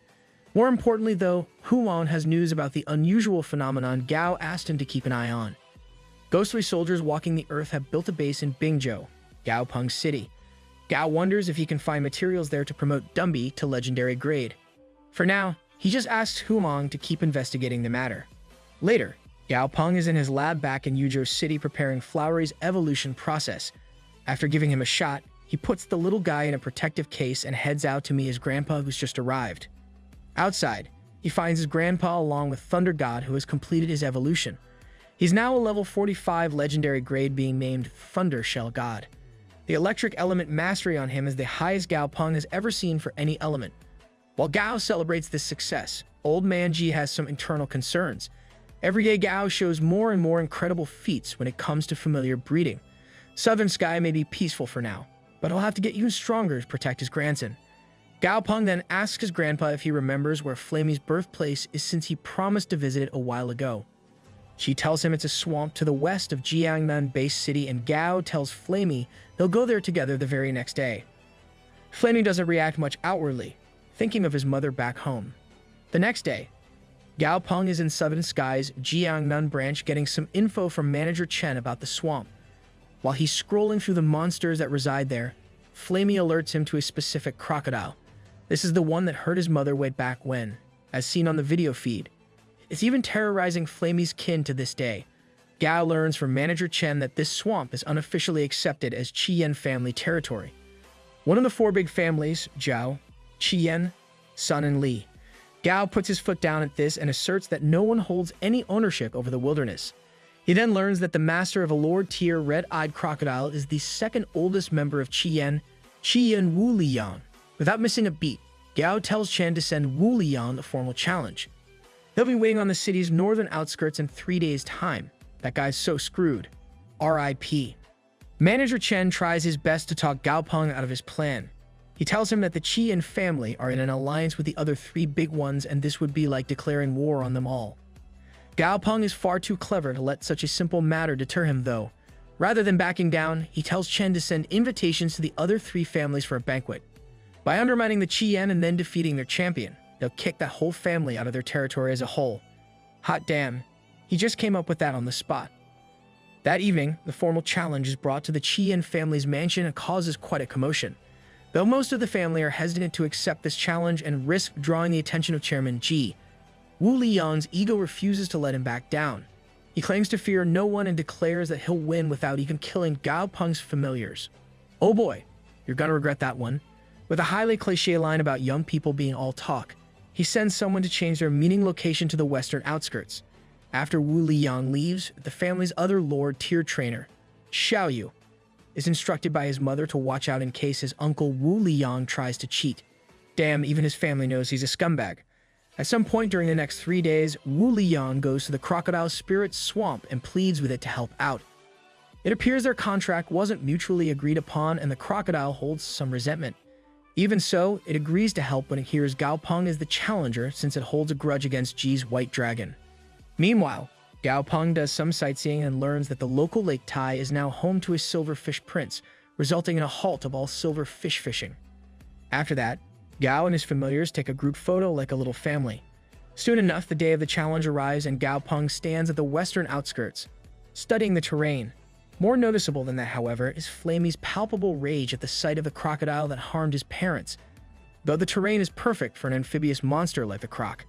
More importantly though, Huang has news about the unusual phenomenon Gao asked him to keep an eye on. Ghostly soldiers walking the earth have built a base in Bingzhou, Gao Peng's city. Gao wonders if he can find materials there to promote Dumby to legendary grade. For now, he just asks Huang to keep investigating the matter. Later, Gao Peng is in his lab back in Yuzhou City preparing Flowery's evolution process. After giving him a shot, he puts the little guy in a protective case and heads out to meet his grandpa who's just arrived. Outside, he finds his grandpa along with Thunder God who has completed his evolution. He's now a level 45 legendary grade being named Thunder Shell God. The electric element mastery on him is the highest Gao Peng has ever seen for any element. While Gao celebrates this success, Old Man Ji has some internal concerns. Every day Gao shows more and more incredible feats when it comes to familiar breeding. Southern Sky may be peaceful for now, but he'll have to get even stronger to protect his grandson. Gao Peng then asks his grandpa if he remembers where Flamey's birthplace is since he promised to visit it a while ago. She tells him it's a swamp to the west of Jiangnan base city, and Gao tells Flamey they'll go there together the very next day. Flamey doesn't react much outwardly, thinking of his mother back home. The next day, Gao Peng is in Southern Sky's Jiangnan branch getting some info from Manager Chen about the swamp. While he's scrolling through the monsters that reside there, Flamey alerts him to a specific crocodile. This is the one that hurt his mother way back when, as seen on the video feed. It's even terrorizing Flamey's kin to this day. Gao learns from Manager Chen that this swamp is unofficially accepted as Qian family territory. One of the four big families, Zhao, Qian, Sun, and Li. Gao puts his foot down at this and asserts that no one holds any ownership over the wilderness. He then learns that the master of a Lord-tier red-eyed crocodile is the second oldest member of Qian Wu Liang. Without missing a beat, Gao tells Chen to send Wu Liang a formal challenge. They'll be waiting on the city's northern outskirts in 3 days' time. That guy's so screwed. R.I.P. Manager Chen tries his best to talk Gao Peng out of his plan. He tells him that the Qian family are in an alliance with the other three big ones, and this would be like declaring war on them all. Gao Peng is far too clever to let such a simple matter deter him though. Rather than backing down, he tells Chen to send invitations to the other three families for a banquet. By undermining the Qian and then defeating their champion, they'll kick that whole family out of their territory as a whole. Hot damn, he just came up with that on the spot. That evening, the formal challenge is brought to the Qian family's mansion and causes quite a commotion. Though most of the family are hesitant to accept this challenge and risk drawing the attention of Chairman Ji, Wu Liang's ego refuses to let him back down. He claims to fear no one and declares that he'll win without even killing Gao Peng's familiars. Oh boy, you're gonna regret that one. With a highly cliché line about young people being all talk, he sends someone to change their meeting location to the western outskirts. After Wu Liyang leaves, the family's other lord tier trainer, Xiao Yu, is instructed by his mother to watch out in case his uncle Wu Liyang tries to cheat. Damn, even his family knows he's a scumbag. At some point during the next 3 days, Wu Liyang goes to the crocodile spirit swamp and pleads with it to help out. It appears their contract wasn't mutually agreed upon and the crocodile holds some resentment. Even so, it agrees to help when it hears Gao Peng is the challenger since it holds a grudge against Ji's white dragon. Meanwhile, Gao Peng does some sightseeing and learns that the local Lake Tai is now home to a silverfish prince, resulting in a halt of all silverfish fishing. After that, Gao and his familiars take a group photo like a little family. Soon enough, the day of the challenge arrives and Gao Peng stands at the western outskirts, studying the terrain. More noticeable than that, however, is Flamey's palpable rage at the sight of the crocodile that harmed his parents. Though the terrain is perfect for an amphibious monster like the croc,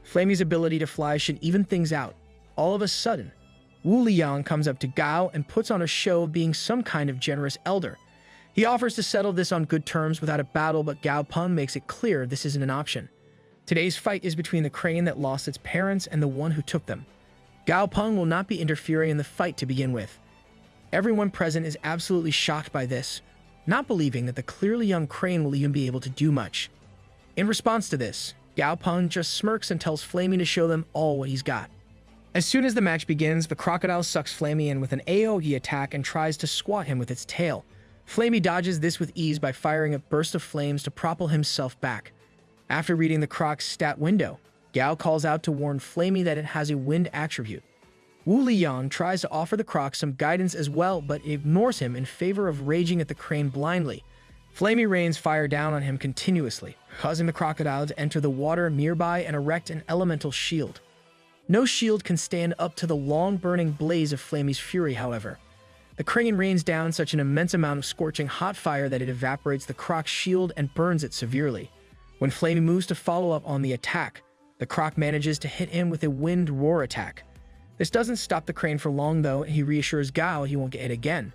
Flamey's ability to fly should even things out. All of a sudden, Wu Liyang comes up to Gao and puts on a show of being some kind of generous elder. He offers to settle this on good terms without a battle, but Gao Peng makes it clear this isn't an option. Today's fight is between the crane that lost its parents and the one who took them. Gao Peng will not be interfering in the fight to begin with. Everyone present is absolutely shocked by this, not believing that the clearly young crane will even be able to do much. In response to this, Gao Peng just smirks and tells Flamey to show them all what he's got. As soon as the match begins, the crocodile sucks Flamey in with an AoE attack and tries to squat him with its tail. Flamey dodges this with ease by firing a burst of flames to propel himself back. After reading the croc's stat window, Gao calls out to warn Flamey that it has a wind attribute. Wu Liyang tries to offer the croc some guidance as well, but ignores him in favor of raging at the crane blindly. Flamey rains fire down on him continuously, causing the crocodile to enter the water nearby and erect an elemental shield. No shield can stand up to the long-burning blaze of Flamey's fury, however. The crane rains down such an immense amount of scorching hot fire that it evaporates the croc's shield and burns it severely. When Flamey moves to follow up on the attack, the croc manages to hit him with a wind roar attack. This doesn't stop the crane for long though, and he reassures Gao he won't get hit again.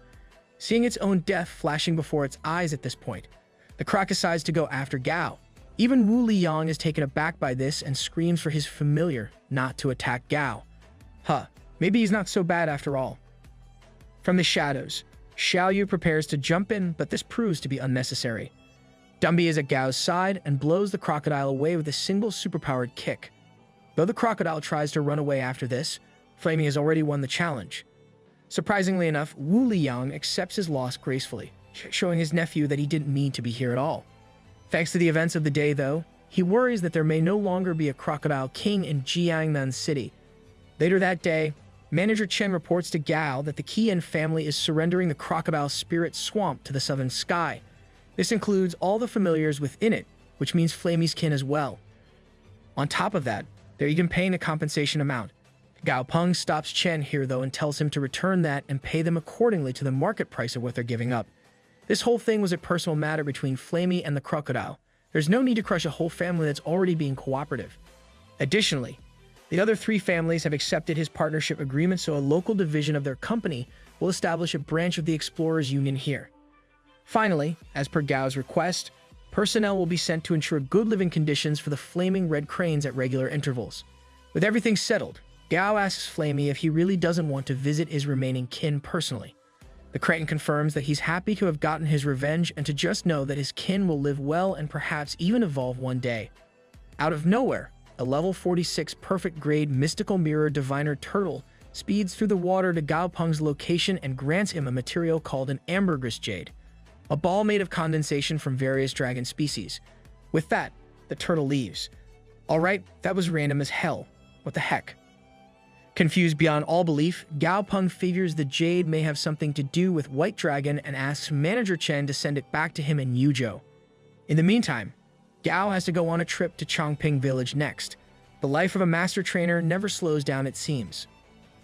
Seeing its own death flashing before its eyes at this point, the croc decides to go after Gao. Even Wu Liyang is taken aback by this and screams for his familiar not to attack Gao. Maybe he's not so bad after all. From the shadows, Xiao Yu prepares to jump in, but this proves to be unnecessary. Dumby is at Gao's side and blows the crocodile away with a single superpowered kick. Though the crocodile tries to run away after this, Flamey has already won the challenge. Surprisingly enough, Wu Liyang accepts his loss gracefully, showing his nephew that he didn't mean to be here at all. Thanks to the events of the day, though, he worries that there may no longer be a crocodile king in Jiangnan City. Later that day, Manager Chen reports to Gao that the Qian family is surrendering the crocodile spirit swamp to the southern sky. This includes all the familiars within it, which means Flamey's kin as well. On top of that, they're even paying a compensation amount. Gao Peng stops Chen here though and tells him to return that and pay them accordingly to the market price of what they're giving up. This whole thing was a personal matter between Flamey and the crocodile. There's no need to crush a whole family that's already being cooperative. Additionally, the other 3 families have accepted his partnership agreement, so a local division of their company will establish a branch of the Explorers Union here. Finally, as per Gao's request, personnel will be sent to ensure good living conditions for the flaming red cranes at regular intervals. With everything settled, Gao asks Flamey if he really doesn't want to visit his remaining kin personally. The crane confirms that he's happy to have gotten his revenge and to just know that his kin will live well and perhaps even evolve one day. Out of nowhere, a level 46 perfect grade mystical mirror diviner turtle speeds through the water to Gao Peng's location and grants him a material called an ambergris jade, a ball made of condensation from various dragon species. With that, the turtle leaves. Alright, that was random as hell. What the heck? Confused beyond all belief, Gao Peng figures the jade may have something to do with White Dragon and asks Manager Chen to send it back to him in Yuzhou. In the meantime, Gao has to go on a trip to Chongping Village next. The life of a master trainer never slows down, it seems.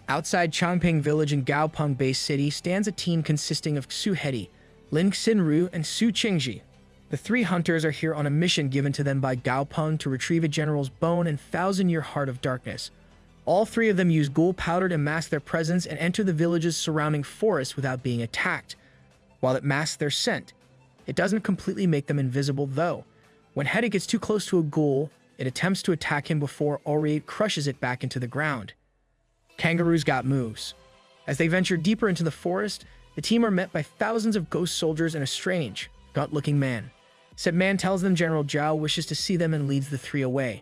Outside Chongping Village in Gao Peng Base City stands a team consisting of Xu Hedi, Lin Xinru, and Su Qingji. The 3 hunters are here on a mission given to them by Gao Peng to retrieve a general's bone and 1,000-year heart of darkness. All 3 of them use ghoul powder to mask their presence and enter the village's surrounding forest without being attacked. While it masks their scent, It doesn't completely make them invisible, though. When Hetty gets too close to a ghoul, it attempts to attack him before Oriate crushes it back into the ground. Kangaroos got moves. As they venture deeper into the forest, the team are met by thousands of ghost soldiers and a strange, gut-looking man. Said man tells them General Zhao wishes to see them and leads the three away.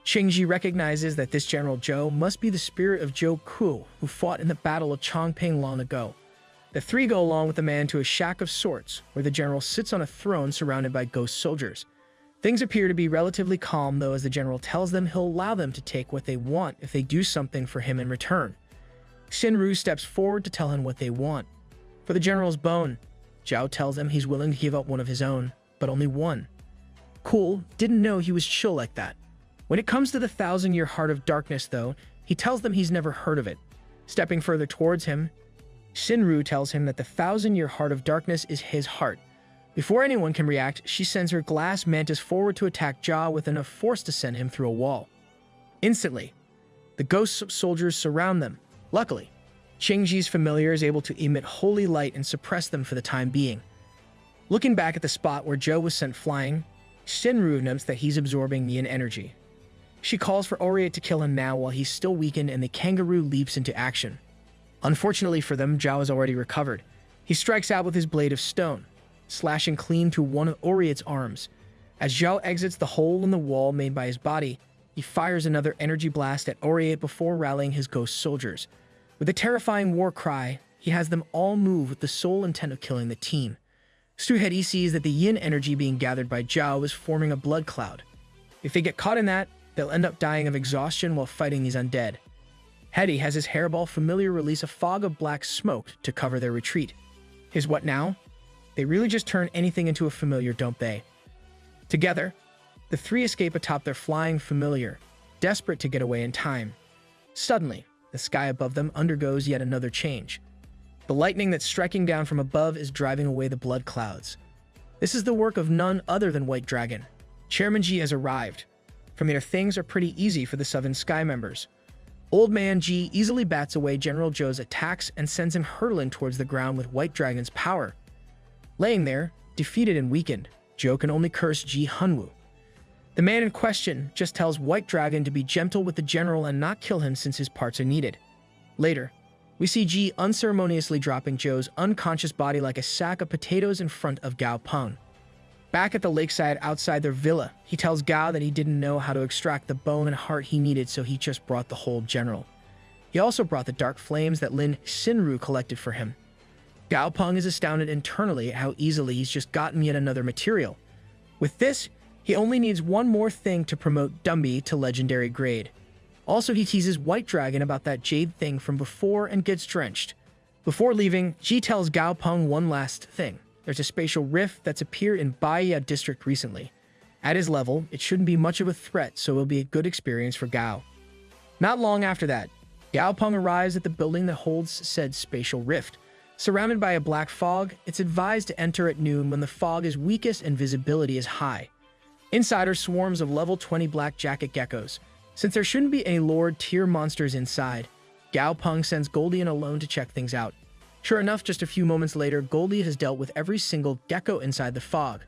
Qingji recognizes that this General Zhou must be the spirit of Zhou Ku, who fought in the Battle of Chongping long ago. The three go along with the man to a shack of sorts, where the general sits on a throne surrounded by ghost soldiers. Things appear to be relatively calm, though, as the general tells them he'll allow them to take what they want if they do something for him in return. Xinru steps forward to tell him what they want. For the general's bone, Zhao tells him he's willing to give up one of his own, but only one. Cool, didn't know he was chill like that. When it comes to the 1,000-year Heart of Darkness, though, he tells them he's never heard of it. Stepping further towards him, Xinru tells him that the 1,000-year Heart of Darkness is his heart. Before anyone can react, she sends her glass mantis forward to attack Jia with enough force to send him through a wall. Instantly, the ghost soldiers surround them. Luckily, Qingji's familiar is able to emit holy light and suppress them for the time being. Looking back at the spot where Zhou was sent flying, Xinru notes that he's absorbing yin energy. She calls for Oriate to kill him now while he's still weakened, and the kangaroo leaps into action. Unfortunately for them, Zhao has already recovered. He strikes out with his blade of stone, slashing clean through one of Oriate's arms. As Zhao exits the hole in the wall made by his body, he fires another energy blast at Oriate before rallying his ghost soldiers. With a terrifying war cry, he has them all move with the sole intent of killing the team. Suhedi sees that the yin energy being gathered by Zhao is forming a blood cloud. If they get caught in that, they'll end up dying of exhaustion while fighting these undead. Hetty has his hairball familiar release a fog of black smoke to cover their retreat. His what now? They really just turn anything into a familiar, don't they? Together, the three escape atop their flying familiar, desperate to get away in time. Suddenly, the sky above them undergoes yet another change. The lightning that's striking down from above is driving away the blood clouds. This is the work of none other than White Dragon. Chairman Ji has arrived. From there, things are pretty easy for the Southern Sky members. Old Man Ji easily bats away General Zhou's attacks and sends him hurtling towards the ground with White Dragon's power. Laying there, defeated and weakened, Zhou can only curse Ji Hunwu. The man in question just tells White Dragon to be gentle with the general and not kill him since his parts are needed. Later, we see Ji unceremoniously dropping Zhou's unconscious body like a sack of potatoes in front of Gao Peng. Back at the lakeside outside their villa, he tells Gao that he didn't know how to extract the bone and heart he needed, so he just brought the whole general. He also brought the dark flames that Lin Xinru collected for him. Gao Peng is astounded internally at how easily he's just gotten yet another material. With this, he only needs one more thing to promote Dumby to legendary grade. Also, he teases White Dragon about that jade thing from before and gets drenched. Before leaving, Ji tells Gao Peng one last thing. There's a spatial rift that's appeared in Baiya district recently. At his level, it shouldn't be much of a threat, so it'll be a good experience for Gao. Not long after that, Gao Peng arrives at the building that holds said spatial rift. Surrounded by a black fog, it's advised to enter at noon when the fog is weakest and visibility is high. Inside are swarms of level 20 black jacket geckos. Since there shouldn't be any Lord tier monsters inside, Gao Peng sends Goldie in alone to check things out. Sure enough, just a few moments later, Goldie has dealt with every single gecko inside the fog.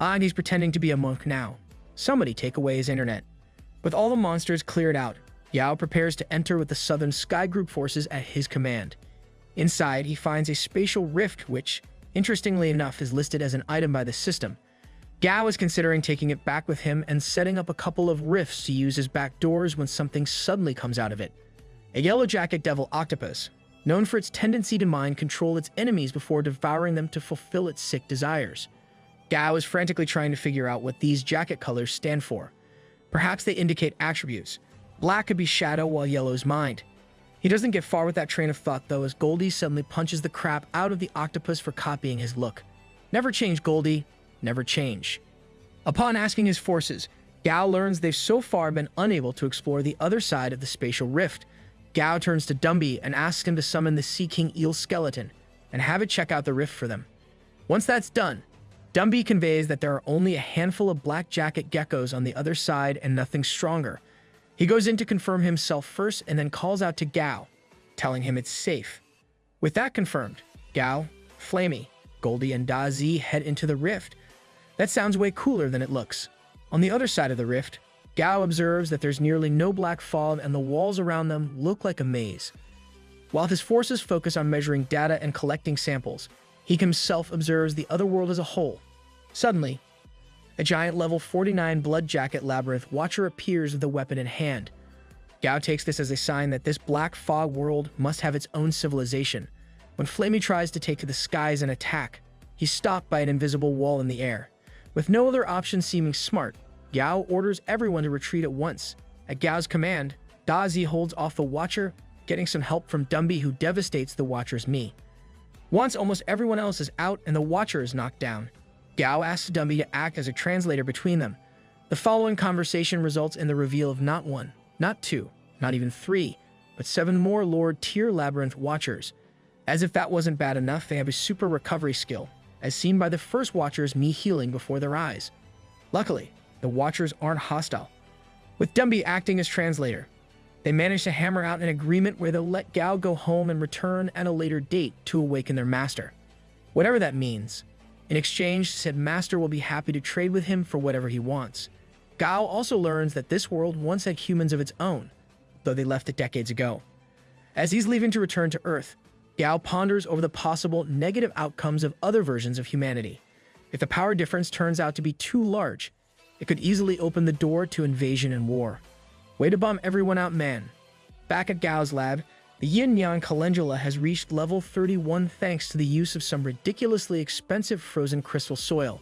And he's pretending to be a monk now. Somebody take away his internet. With all the monsters cleared out, Yao prepares to enter with the Southern Sky Group forces at his command. Inside, he finds a spatial rift which, interestingly enough, is listed as an item by the system. Gao is considering taking it back with him and setting up a couple of rifts to use as back doors when something suddenly comes out of it. A yellow jacket devil octopus, known for its tendency to mind control its enemies before devouring them to fulfill its sick desires. Gao is frantically trying to figure out what these jacket colors stand for. Perhaps they indicate attributes. Black could be shadow while yellow is mind. He doesn't get far with that train of thought though, as Goldie suddenly punches the crap out of the octopus for copying his look. Never change, Goldie. Never change. Upon asking his forces, Gao learns they've so far been unable to explore the other side of the spatial rift. Gao turns to Dumby and asks him to summon the Sea King Eel skeleton and have it check out the rift for them. Once that's done, Dumby conveys that there are only a handful of black jacket geckos on the other side and nothing stronger. He goes in to confirm himself first and then calls out to Gao, telling him it's safe. With that confirmed, Gao, Flamey, Goldie and Dazi head into the rift. That sounds way cooler than it looks. On the other side of the rift, Gao observes that there's nearly no black fog and the walls around them look like a maze. While his forces focus on measuring data and collecting samples, he himself observes the other world as a whole. Suddenly, a giant level 49 Blood Jacket Labyrinth Watcher appears with a weapon in hand. Gao takes this as a sign that this black fog world must have its own civilization. When Flamey tries to take to the skies and attack, he's stopped by an invisible wall in the air. With no other option seeming smart, Gao orders everyone to retreat at once. At Gao's command, Dazi holds off the Watcher, getting some help from Dumby, who devastates the Watcher's me. Once almost everyone else is out and the Watcher is knocked down, Gao asks Dumby to act as a translator between them. The following conversation results in the reveal of not one, not two, not even three, but 7 more Lord Tier Labyrinth Watchers. As if that wasn't bad enough, they have a super recovery skill, as seen by the first Watcher's me healing before their eyes. Luckily, the Watchers aren't hostile. With Dumby acting as translator, they manage to hammer out an agreement where they'll let Gao go home and return at a later date to awaken their master. Whatever that means. In exchange, said master will be happy to trade with him for whatever he wants. Gao also learns that this world once had humans of its own, though they left it decades ago. As he's leaving to return to Earth, Gao ponders over the possible negative outcomes of other versions of humanity. If the power difference turns out to be too large, it could easily open the door to invasion and war. Way to bomb everyone out, man. Back at Gao's lab, the Yin-Yang Calendula has reached level 31 thanks to the use of some ridiculously expensive frozen crystal soil.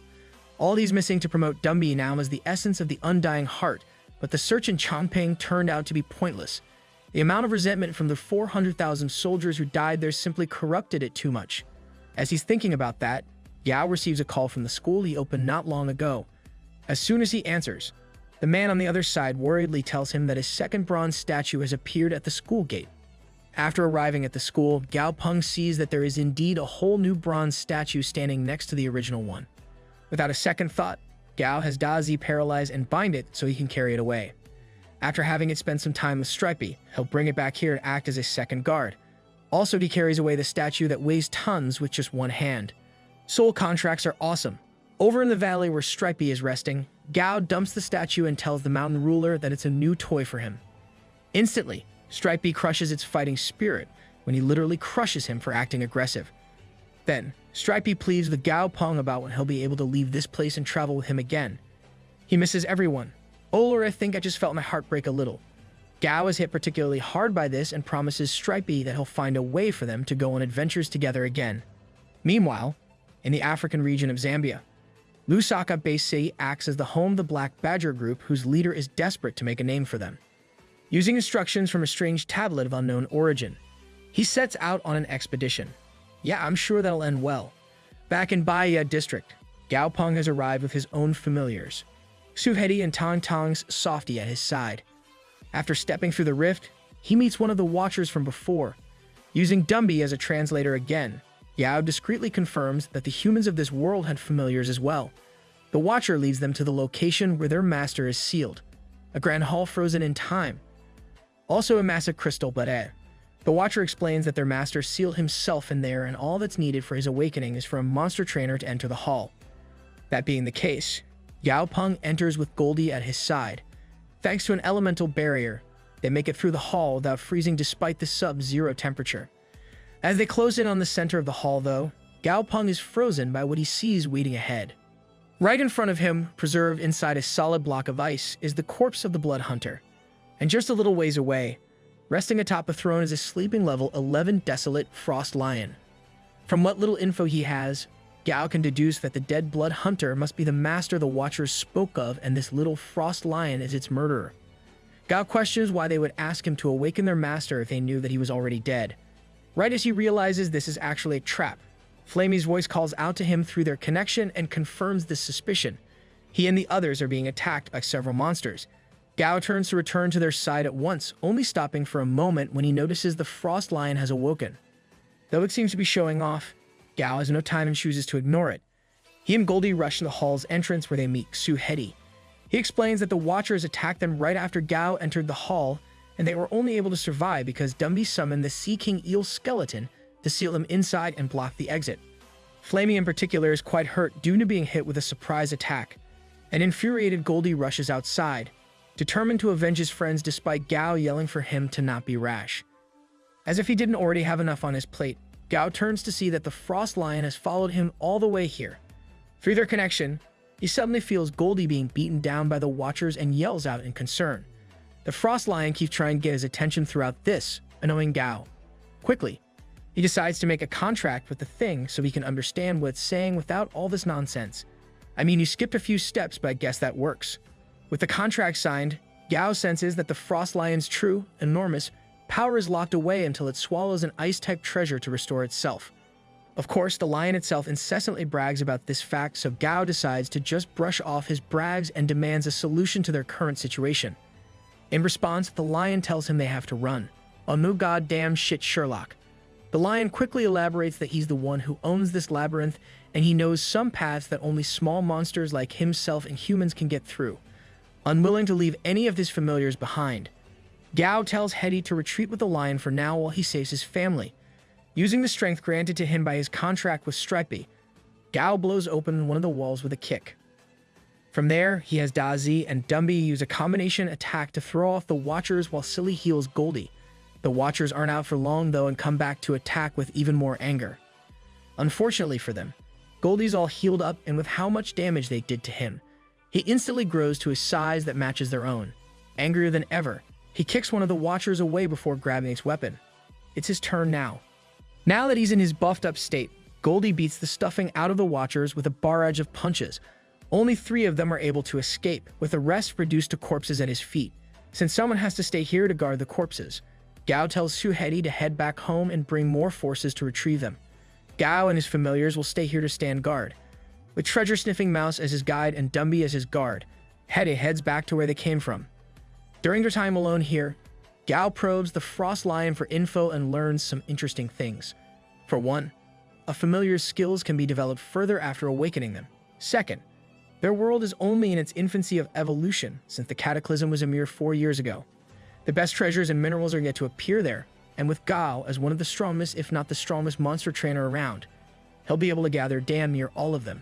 All he's missing to promote Dumby now is the essence of the undying heart, but the search in Chongping turned out to be pointless. The amount of resentment from the 400,000 soldiers who died there simply corrupted it too much. As he's thinking about that, Gao receives a call from the school he opened not long ago. As soon as he answers, the man on the other side worriedly tells him that his second bronze statue has appeared at the school gate. After arriving at the school, Gao Peng sees that there is indeed a whole new bronze statue standing next to the original one. Without a second thought, Gao has Dazi paralyze and bind it so he can carry it away. After having it spend some time with Stripey, he'll bring it back here to act as a second guard. Also, he carries away the statue that weighs tons with just one hand. Soul contracts are awesome. Over in the valley where Stripey is resting, Gao dumps the statue and tells the mountain ruler that it's a new toy for him. Instantly, Stripey crushes its fighting spirit when he literally crushes him for acting aggressive. Then, Stripey pleads with Gao Peng about when he'll be able to leave this place and travel with him again. He misses everyone. Oh Lord, I think I just felt my heart break a little. Gao is hit particularly hard by this and promises Stripey that he'll find a way for them to go on adventures together again. Meanwhile, in the African region of Zambia, Lusaka Base City acts as the home of the Black Badger group, whose leader is desperate to make a name for them. Using instructions from a strange tablet of unknown origin, he sets out on an expedition. Yeah, I'm sure that'll end well. Back in Baya District, Gao Peng has arrived with his own familiars, Suhedi and Tang Tang's Softy at his side. After stepping through the rift, he meets one of the Watchers from before. Using Dumby as a translator again, Yao discreetly confirms that the humans of this world had familiars as well. The Watcher leads them to the location where their master is sealed, a grand hall frozen in time. Also a massive crystal ballet. The Watcher explains that their master sealed himself in there and all that's needed for his awakening is for a monster trainer to enter the hall. That being the case, Yao Peng enters with Goldie at his side. Thanks to an elemental barrier, they make it through the hall without freezing despite the sub-zero temperature. As they close in on the center of the hall though, Gao Peng is frozen by what he sees waiting ahead. Right in front of him, preserved inside a solid block of ice, is the corpse of the Blood Hunter. And just a little ways away, resting atop a throne is a sleeping level 11 desolate Frost Lion. From what little info he has, Gao can deduce that the dead Blood Hunter must be the master the Watchers spoke of, and this little Frost Lion is its murderer. Gao questions why they would ask him to awaken their master if they knew that he was already dead. Right as he realizes this is actually a trap, Flamey's voice calls out to him through their connection and confirms this suspicion. He and the others are being attacked by several monsters. Gao turns to return to their side at once, only stopping for a moment when he notices the Frost Lion has awoken. Though it seems to be showing off, Gao has no time and chooses to ignore it. He and Goldie rush to the hall's entrance where they meet Suhedi. He explains that the Watchers attacked them right after Gao entered the hall, and they were only able to survive because Dumby summoned the Sea King Eel skeleton to seal them inside and block the exit. Flamey in particular is quite hurt due to being hit with a surprise attack. An infuriated Goldie rushes outside, determined to avenge his friends despite Gao yelling for him to not be rash. As if he didn't already have enough on his plate, Gao turns to see that the Frost Lion has followed him all the way here. Through their connection, he suddenly feels Goldie being beaten down by the Watchers and yells out in concern. The Frost Lion keeps trying to get his attention throughout this, annoying Gao. Quickly, he decides to make a contract with the thing so he can understand what it's saying without all this nonsense. I mean, you skipped a few steps, but I guess that works. With the contract signed, Gao senses that the Frost Lion's true, enormous, power is locked away until it swallows an ice-type treasure to restore itself. Of course, the lion itself incessantly brags about this fact, so Gao decides to just brush off his brags and demands a solution to their current situation. In response, the lion tells him they have to run. Oh no goddamn shit, Sherlock. The lion quickly elaborates that he's the one who owns this labyrinth, and he knows some paths that only small monsters like himself and humans can get through. Unwilling to leave any of his familiars behind, Gao tells Hetty to retreat with the lion for now while he saves his family. Using the strength granted to him by his contract with Stripey, Gao blows open one of the walls with a kick. From there, he has Dazi and Dumby use a combination attack to throw off the Watchers while Silly heals Goldie. The Watchers aren't out for long though and come back to attack with even more anger. Unfortunately for them, Goldie's all healed up, and with how much damage they did to him, he instantly grows to a size that matches their own. Angrier than ever, he kicks one of the Watchers away before grabbing its weapon. It's his turn now. Now that he's in his buffed up state, Goldie beats the stuffing out of the Watchers with a barrage of punches. Only 3 of them are able to escape, with the rest reduced to corpses at his feet. Since someone has to stay here to guard the corpses, Gao tells Su Hetty to head back home and bring more forces to retrieve them. Gao and his familiars will stay here to stand guard. With Treasure-Sniffing Mouse as his guide and Dumby as his guard, Hetty heads back to where they came from. During their time alone here, Gao probes the Frost Lion for info and learns some interesting things. For one, a familiar's skills can be developed further after awakening them. Second, their world is only in its infancy of evolution, since the cataclysm was a mere 4 years ago. The best treasures and minerals are yet to appear there, and with Gao as one of the strongest, if not the strongest monster trainer around, he'll be able to gather damn near all of them.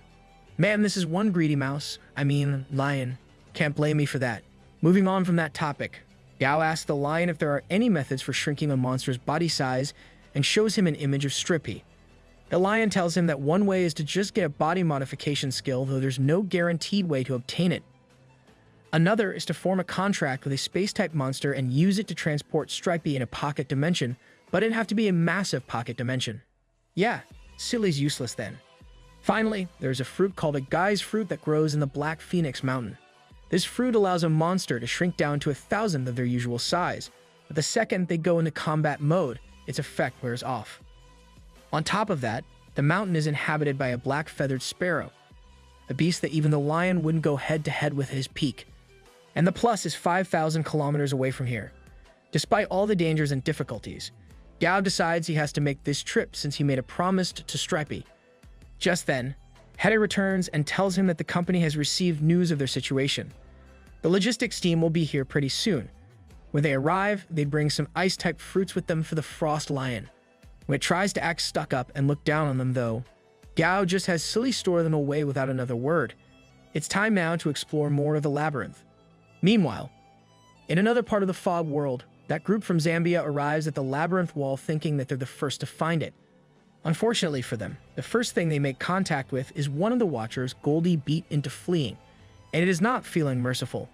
Man, this is one greedy mouse. I mean, lion. Can't blame me for that. Moving on from that topic, Gao asks the lion if there are any methods for shrinking a monster's body size and shows him an image of Strippy. The lion tells him that one way is to just get a body modification skill, though there's no guaranteed way to obtain it. Another is to form a contract with a space-type monster and use it to transport Stripey in a pocket dimension, but it'd have to be a massive pocket dimension. Yeah, Silly's useless then. Finally, there's a fruit called a guy's fruit that grows in the Black Phoenix Mountain. This fruit allows a monster to shrink down to 1,000th of their usual size, but the second they go into combat mode, its effect wears off. On top of that, the mountain is inhabited by a black-feathered sparrow, a beast that even the lion wouldn't go head-to-head with at his peak. And the plus is 5,000 kilometers away from here. Despite all the dangers and difficulties, Gao decides he has to make this trip since he made a promise to Stripey. Just then, Hetty returns and tells him that the company has received news of their situation. The logistics team will be here pretty soon. When they arrive, they bring some ice-type fruits with them for the Frost Lion. When it tries to act stuck up and look down on them though, Gao just has Silly store them away without another word. It's time now to explore more of the labyrinth. Meanwhile, in another part of the fog world, that group from Zambia arrives at the labyrinth wall thinking that they're the first to find it. Unfortunately for them, the first thing they make contact with is one of the Watchers Goldie beat into fleeing, and it is not feeling merciful.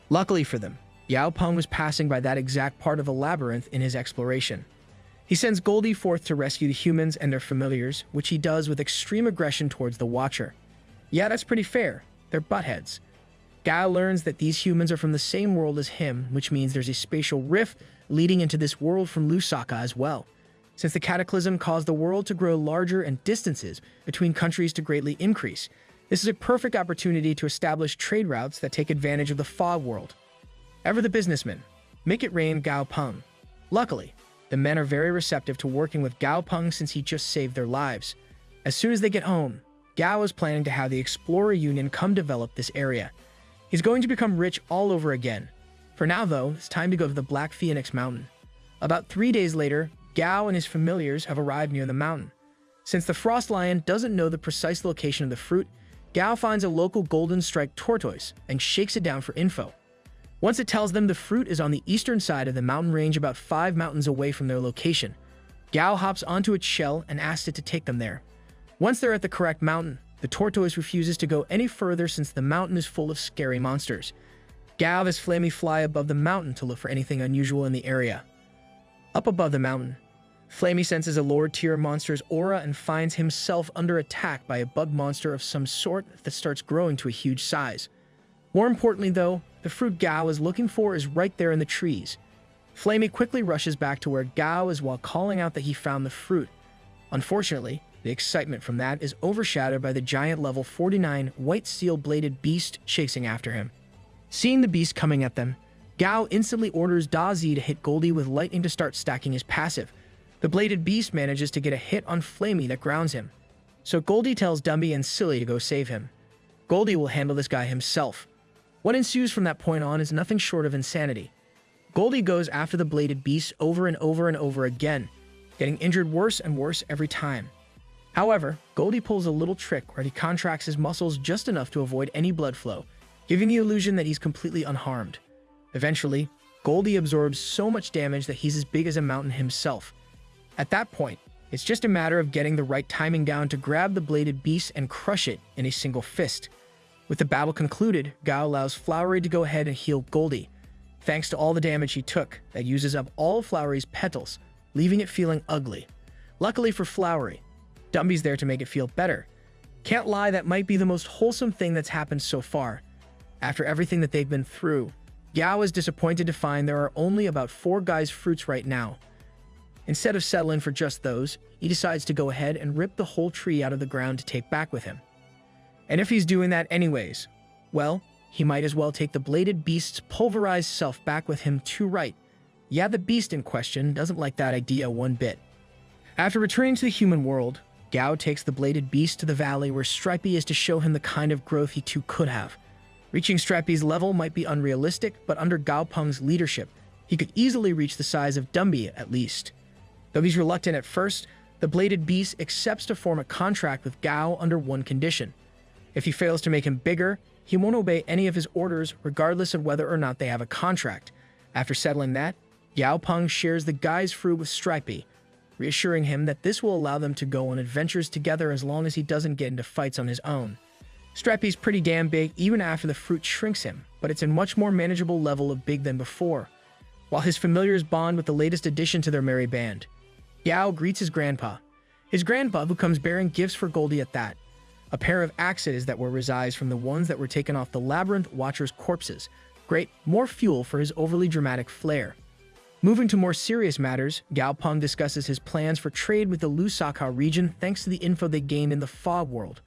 Luckily for them, Yao Peng was passing by that exact part of the labyrinth in his exploration. He sends Goldie forth to rescue the humans and their familiars, which he does with extreme aggression towards the Watcher. Yeah, that's pretty fair. They're buttheads. Gao learns that these humans are from the same world as him, which means there's a spatial rift leading into this world from Lusaka as well. Since the cataclysm caused the world to grow larger and distances between countries to greatly increase, this is a perfect opportunity to establish trade routes that take advantage of the fog world. Ever the businessman, make it rain Gao Peng. Luckily, the men are very receptive to working with Gao Peng since he just saved their lives. As soon as they get home, Gao is planning to have the Explorer Union come develop this area. He's going to become rich all over again. For now though, it's time to go to the Black Phoenix Mountain. About 3 days later, Gao and his familiars have arrived near the mountain. Since the Frost Lion doesn't know the precise location of the fruit, Gao finds a local golden striped tortoise and shakes it down for info. Once it tells them the fruit is on the eastern side of the mountain range about 5 mountains away from their location, Gao hops onto its shell and asks it to take them there. Once they're at the correct mountain, the tortoise refuses to go any further since the mountain is full of scary monsters. Gao has Flammy fly above the mountain to look for anything unusual in the area. Up above the mountain, Flammy senses a lower tier monster's aura and finds himself under attack by a bug monster of some sort that starts growing to a huge size. More importantly though, the fruit Gao is looking for is right there in the trees. Flammy quickly rushes back to where Gao is while calling out that he found the fruit. Unfortunately, the excitement from that is overshadowed by the giant level 49 white steel-bladed beast chasing after him. Seeing the beast coming at them, Gao instantly orders Dazi to hit Goldie with lightning to start stacking his passive. The bladed beast manages to get a hit on Flammy that grounds him. So Goldie tells Dumby and Silly to go save him. Goldie will handle this guy himself. What ensues from that point on is nothing short of insanity. Goldie goes after the bladed beast over and over and over again, getting injured worse and worse every time. However, Goldie pulls a little trick where he contracts his muscles just enough to avoid any blood flow, giving the illusion that he's completely unharmed. Eventually, Goldie absorbs so much damage that he's as big as a mountain himself. At that point, it's just a matter of getting the right timing down to grab the bladed beast and crush it in a single fist. With the battle concluded, Gao allows Flowery to go ahead and heal Goldie. Thanks to all the damage he took, that uses up all of Flowery's petals, leaving it feeling ugly. Luckily for Flowery, Dumby's there to make it feel better. Can't lie, that might be the most wholesome thing that's happened so far. After everything that they've been through, Gao is disappointed to find there are only about 4 guys' fruits right now. Instead of settling for just those, he decides to go ahead and rip the whole tree out of the ground to take back with him. And if he's doing that anyways, well, he might as well take the bladed beast's pulverized self back with him too, right? Yeah, the beast in question doesn't like that idea one bit. After returning to the human world, Gao takes the bladed beast to the valley where Stripey is to show him the kind of growth he too could have. Reaching Stripey's level might be unrealistic, but under Gao Peng's leadership, he could easily reach the size of Dumby at least. Though he's reluctant at first, the bladed beast accepts to form a contract with Gao under one condition. If he fails to make him bigger, he won't obey any of his orders regardless of whether or not they have a contract. After settling that, Gao Peng shares the guy's fruit with Stripey, reassuring him that this will allow them to go on adventures together as long as he doesn't get into fights on his own. Stripey's pretty damn big even after the fruit shrinks him, but it's a much more manageable level of big than before. While his familiars bond with the latest addition to their merry band, Gao greets his grandpa. His grandpa, who comes bearing gifts for Goldie at that. A pair of axes that were resized from the ones that were taken off the Labyrinth Watcher's corpses. Great, more fuel for his overly dramatic flair. Moving to more serious matters, Gao Peng discusses his plans for trade with the Lusaka region thanks to the info they gained in the Fog World.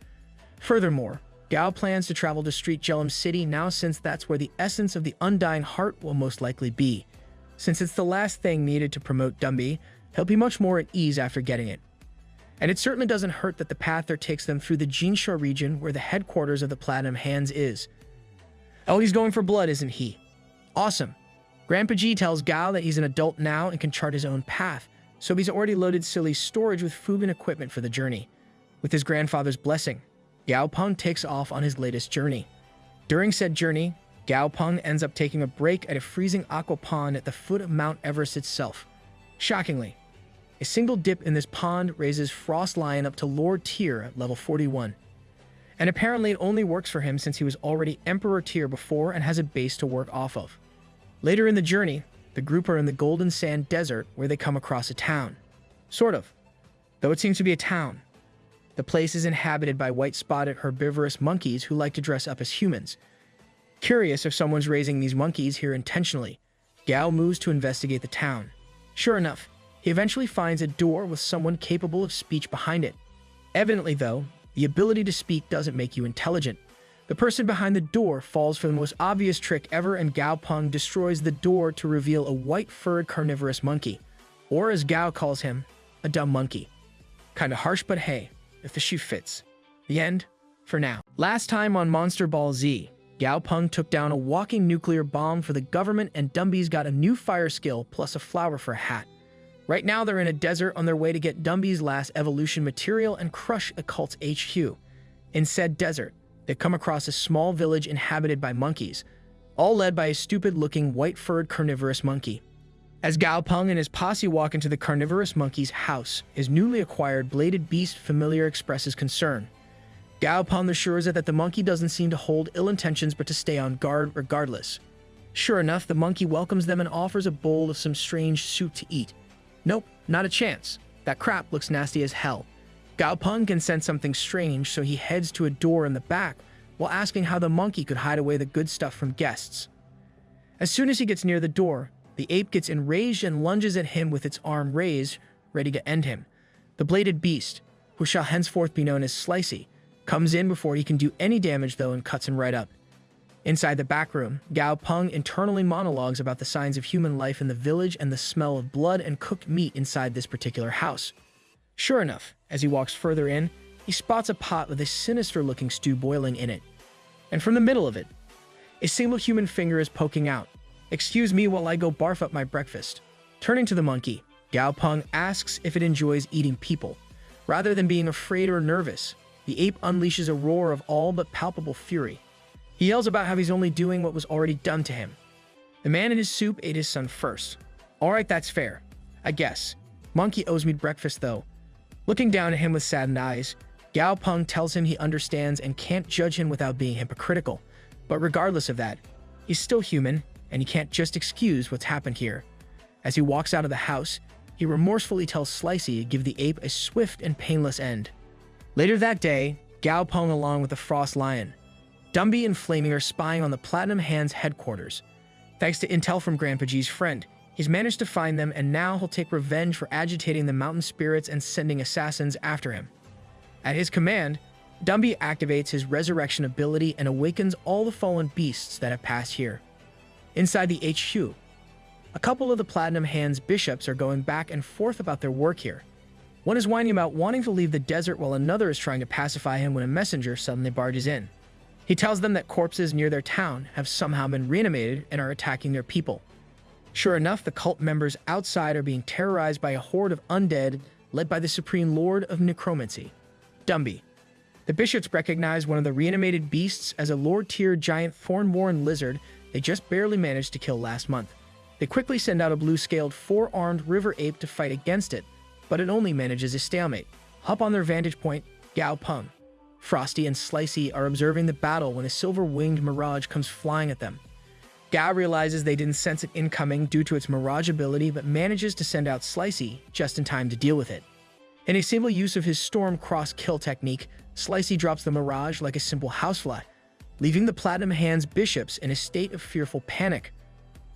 Furthermore, Gao plans to travel to Street Jellum City now since that's where the essence of the Undying Heart will most likely be. Since it's the last thing needed to promote Dumby, he'll be much more at ease after getting it. And it certainly doesn't hurt that the path there takes them through the Jinsha region where the headquarters of the Platinum Hands is. Oh, he's going for blood, isn't he? Awesome. Grandpa G tells Gao that he's an adult now and can chart his own path, so he's already loaded Silly's storage with food and equipment for the journey. With his grandfather's blessing, Gao Peng takes off on his latest journey. During said journey, Gao Peng ends up taking a break at a freezing aqua pond at the foot of Mount Everest itself. Shockingly, a single dip in this pond raises Frost Lion up to Lord tier at level 41. And apparently it only works for him since he was already Emperor tier before and has a base to work off of. Later in the journey, the group are in the Golden Sand Desert where they come across a town. Sort of. Though it seems to be a town. The place is inhabited by white-spotted herbivorous monkeys who like to dress up as humans. Curious if someone's raising these monkeys here intentionally, Gao moves to investigate the town. Sure enough, he eventually finds a door with someone capable of speech behind it. Evidently, though, the ability to speak doesn't make you intelligent. The person behind the door falls for the most obvious trick ever and Gao Peng destroys the door to reveal a white-furred carnivorous monkey. Or as Gao calls him, a dumb monkey. Kinda harsh, but hey, if the shoe fits. The end, for now. Last time on Monster Ball Z, Gao Peng took down a walking nuclear bomb for the government and Dumby's got a new fire skill plus a flower for a hat. Right now, they're in a desert on their way to get Dumby's last evolution material and crush a cult's HQ. In said desert, they come across a small village inhabited by monkeys, all led by a stupid-looking white-furred carnivorous monkey. As Gao Peng and his posse walk into the carnivorous monkey's house, his newly acquired bladed beast familiar expresses concern. Gao Peng assures it that the monkey doesn't seem to hold ill intentions but to stay on guard regardless. Sure enough, the monkey welcomes them and offers a bowl of some strange soup to eat. Nope, not a chance. That crap looks nasty as hell. Gao Peng can sense something strange, so he heads to a door in the back while asking how the monkey could hide away the good stuff from guests. As soon as he gets near the door, the ape gets enraged and lunges at him with its arm raised, ready to end him. The bladed beast, who shall henceforth be known as Slicey, comes in before he can do any damage though and cuts him right up. Inside the back room, Gao Peng internally monologues about the signs of human life in the village and the smell of blood and cooked meat inside this particular house. Sure enough, as he walks further in, he spots a pot with a sinister-looking stew boiling in it. And from the middle of it, a single human finger is poking out. "Excuse me while I go barf up my breakfast." Turning to the monkey, Gao Peng asks if it enjoys eating people. Rather than being afraid or nervous, the ape unleashes a roar of all but palpable fury. He yells about how he's only doing what was already done to him. The man in his soup ate his son first. Alright, that's fair, I guess. Monkey owes me breakfast though. Looking down at him with saddened eyes, Gao Peng tells him he understands and can't judge him without being hypocritical. But regardless of that, he's still human, and he can't just excuse what's happened here. As he walks out of the house, he remorsefully tells Slicey to give the ape a swift and painless end. Later that day, Gao Peng along with the Frost Lion, Dumby and Flaming are spying on the Platinum Hand's headquarters. Thanks to intel from Grandpa G's friend, he's managed to find them, and now he'll take revenge for agitating the mountain spirits and sending assassins after him. At his command, Dumby activates his resurrection ability and awakens all the fallen beasts that have passed here. Inside the HQ, a couple of the Platinum Hand's bishops are going back and forth about their work here. One is whining about wanting to leave the desert while another is trying to pacify him when a messenger suddenly barges in. He tells them that corpses near their town have somehow been reanimated and are attacking their people. Sure enough, the cult members outside are being terrorized by a horde of undead led by the Supreme Lord of Necromancy, Dumby. The bishops recognize one of the reanimated beasts as a Lord-tier giant thorn-worn lizard they just barely managed to kill last month. They quickly send out a blue-scaled, four-armed river ape to fight against it, but it only manages a stalemate. Up on their vantage point, Gao Peng, Frosty, and Slicey are observing the battle when a silver-winged mirage comes flying at them. Gao realizes they didn't sense it incoming due to its mirage ability, but manages to send out Slicey just in time to deal with it. In a single use of his Storm Cross kill technique, Slicey drops the mirage like a simple housefly, leaving the Platinum Hand's bishops in a state of fearful panic.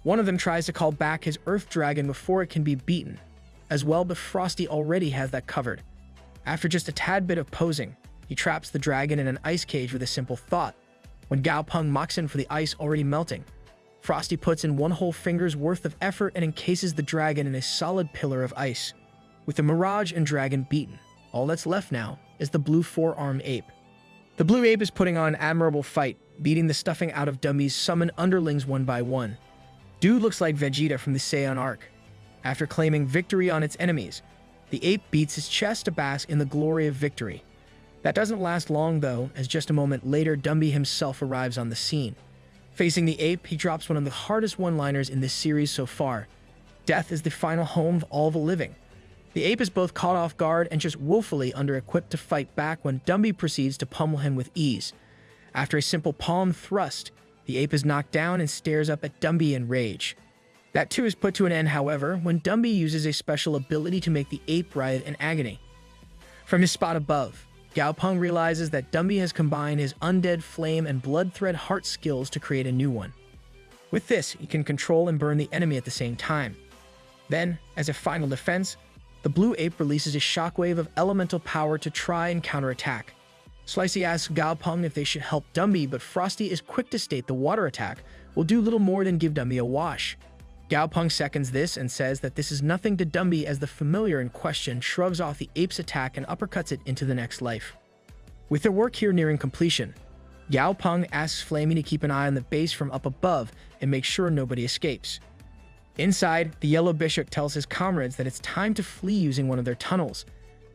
One of them tries to call back his Earth Dragon before it can be beaten as well, but Frosty already has that covered. After just a tad bit of posing, he traps the dragon in an ice cage with a simple thought. When Gao Peng mocks him for the ice already melting, Frosty puts in one whole finger's worth of effort and encases the dragon in a solid pillar of ice. With the mirage and dragon beaten, all that's left now is the blue four-armed ape. The blue ape is putting on an admirable fight, beating the stuffing out of Dumby's summoned underlings one by one. Dude looks like Vegeta from the Saiyan arc. After claiming victory on its enemies, the ape beats his chest to bask in the glory of victory. That doesn't last long though, as just a moment later Dumby himself arrives on the scene. Facing the ape, he drops one of the hardest one-liners in this series so far. Death is the final home of all the living. The ape is both caught off guard and just woefully under-equipped to fight back when Dumby proceeds to pummel him with ease. After a simple palm thrust, the ape is knocked down and stares up at Dumby in rage. That too is put to an end, however, when Dumby uses a special ability to make the ape writhe in agony. From his spot above, Gao Peng realizes that Dumby has combined his undead flame and blood thread heart skills to create a new one. With this, he can control and burn the enemy at the same time. Then, as a final defense, the blue ape releases a shockwave of elemental power to try and counterattack. Slicey asks Gao Peng if they should help Dumby, but Frosty is quick to state the water attack will do little more than give Dumby a wash. Gao Peng seconds this and says that this is nothing to Dumby, as the familiar in question shrugs off the ape's attack and uppercuts it into the next life. With their work here nearing completion, Gao Peng asks Flamey to keep an eye on the base from up above and make sure nobody escapes. Inside, the Yellow Bishop tells his comrades that it's time to flee using one of their tunnels.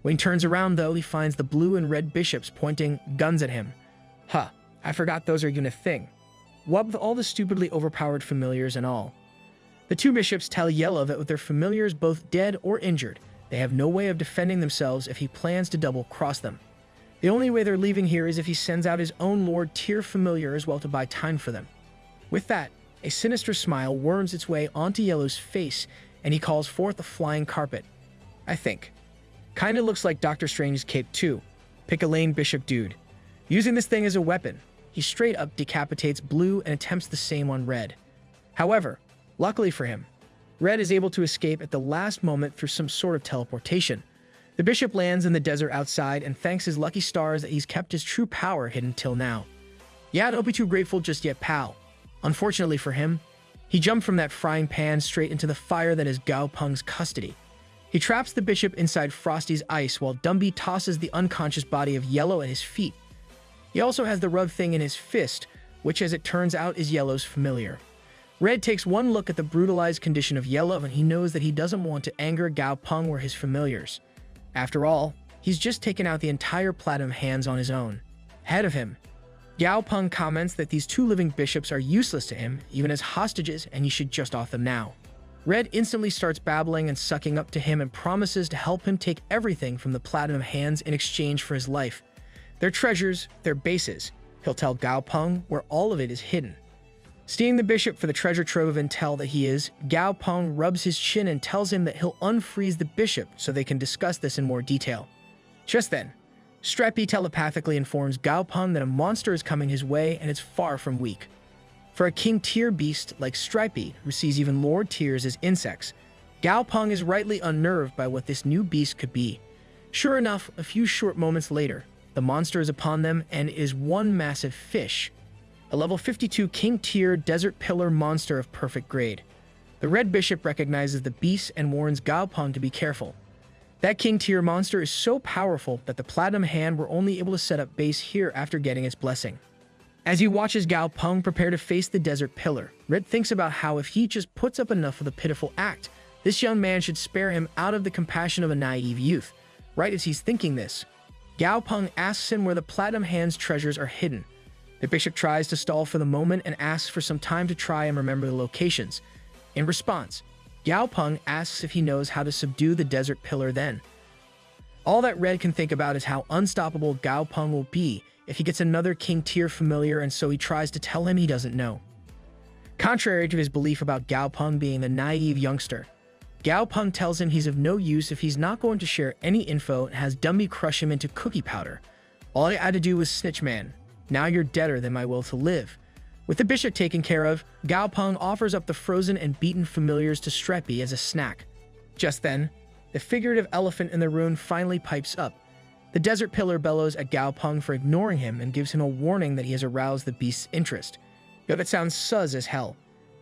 When he turns around, though, he finds the Blue and Red Bishops pointing guns at him. Huh, I forgot those are even a thing. What with all the stupidly overpowered familiars and all? The two bishops tell Yellow that with their familiars both dead or injured, they have no way of defending themselves if he plans to double-cross them. The only way they're leaving here is if he sends out his own Lord Tier familiar as well to buy time for them. With that, a sinister smile worms its way onto Yellow's face, and he calls forth a flying carpet. I think. Kinda looks like Doctor Strange's cape too. Pick a lane, Bishop dude. Using this thing as a weapon, he straight up decapitates Blue and attempts the same on Red. However, luckily for him, Red is able to escape at the last moment through some sort of teleportation. The Bishop lands in the desert outside and thanks his lucky stars that he's kept his true power hidden till now. Yeah, don't be too grateful just yet, pal. Unfortunately for him, he jumped from that frying pan straight into the fire that is Gao Peng's custody. He traps the Bishop inside Frosty's ice while Dumby tosses the unconscious body of Yellow at his feet. He also has the rub thing in his fist, which as it turns out is Yellow's familiar. Red takes one look at the brutalized condition of Yellow and he knows that he doesn't want to anger Gao Peng or his familiars. After all, he's just taken out the entire Platinum Hands on his own. Ahead of him, Gao Peng comments that these two living bishops are useless to him, even as hostages, and he should just off them now. Red instantly starts babbling and sucking up to him and promises to help him take everything from the Platinum Hands in exchange for his life. Their treasures, their bases. He'll tell Gao Peng where all of it is hidden. Seeing the bishop for the treasure trove of intel that he is, Gao Peng rubs his chin and tells him that he'll unfreeze the bishop so they can discuss this in more detail. Just then, Streppy telepathically informs Gao Peng that a monster is coming his way and it's far from weak. For a king tier beast like Stripey, who sees even Lord tiers as insects, Gao Peng is rightly unnerved by what this new beast could be. Sure enough, a few short moments later, the monster is upon them and is one massive fish, a level 52 king tier desert pillar monster of perfect grade. The Red Bishop recognizes the beast and warns Gao Peng to be careful. That king tier monster is so powerful that the Platinum Hand were only able to set up base here after getting its blessing. As he watches Gao Peng prepare to face the desert pillar, Red thinks about how if he just puts up enough of the pitiful act, this young man should spare him out of the compassion of a naive youth. Right as he's thinking this, Gao Peng asks him where the Platinum Hand's treasures are hidden. The bishop tries to stall for the moment and asks for some time to try and remember the locations. In response, Gao Peng asks if he knows how to subdue the desert pillar then. All that Red can think about is how unstoppable Gao Peng will be if he gets another king tier familiar, and so he tries to tell him he doesn't know. Contrary to his belief about Gao Peng being the naive youngster, Gao Peng tells him he's of no use if he's not going to share any info and has Dumby crush him into cookie powder. All I had to do was snitch, man. Now you're deader than my will to live. With the bishop taken care of, Gao Peng offers up the frozen and beaten familiars to Streppy as a snack. Just then, the figurative elephant in the ruin finally pipes up. The desert pillar bellows at Gao Peng for ignoring him and gives him a warning that he has aroused the beast's interest. Yo, that sounds sus as hell.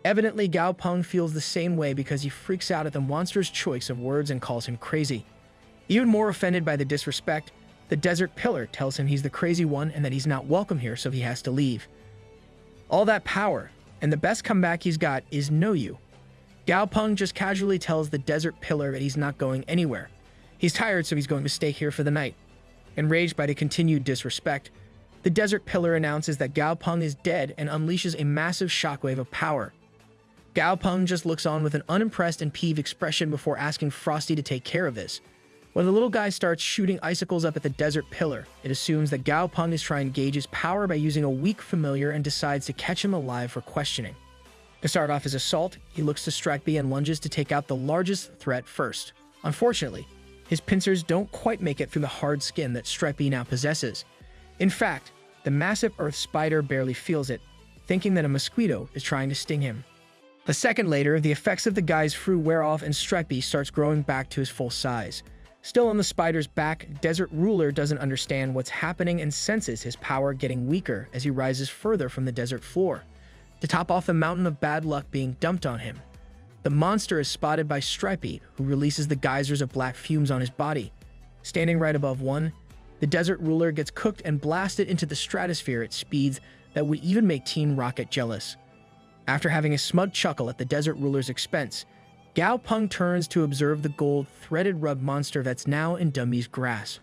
Evidently, Gao Peng feels the same way because he freaks out at the monster's choice of words and calls him crazy. Even more offended by the disrespect, the desert pillar tells him he's the crazy one and that he's not welcome here, so he has to leave. All that power, and the best comeback he's got is "know you." Gao Peng just casually tells the desert pillar that he's not going anywhere. He's tired, so he's going to stay here for the night. Enraged by the continued disrespect, the desert pillar announces that Gao Peng is dead and unleashes a massive shockwave of power. Gao Peng just looks on with an unimpressed and peeved expression before asking Frosty to take care of this. When the little guy starts shooting icicles up at the desert pillar, it assumes that Gao Peng is trying to gauge his power by using a weak familiar and decides to catch him alive for questioning. To start off his assault, he looks to Stripey and lunges to take out the largest threat first. Unfortunately, his pincers don't quite make it through the hard skin that Stripey now possesses. In fact, the massive earth spider barely feels it, thinking that a mosquito is trying to sting him. A second later, the effects of the guy's fru wear off and Stripey starts growing back to his full size. Still on the spider's back, Desert Ruler doesn't understand what's happening and senses his power getting weaker as he rises further from the desert floor, to top off the mountain of bad luck being dumped on him. The monster is spotted by Stripey, who releases the geysers of black fumes on his body. Standing right above one, the Desert Ruler gets cooked and blasted into the stratosphere at speeds that would even make Team Rocket jealous. After having a smug chuckle at the desert ruler's expense, Gao Peng turns to observe the gold-threaded rug monster that's now in Dumby's grasp.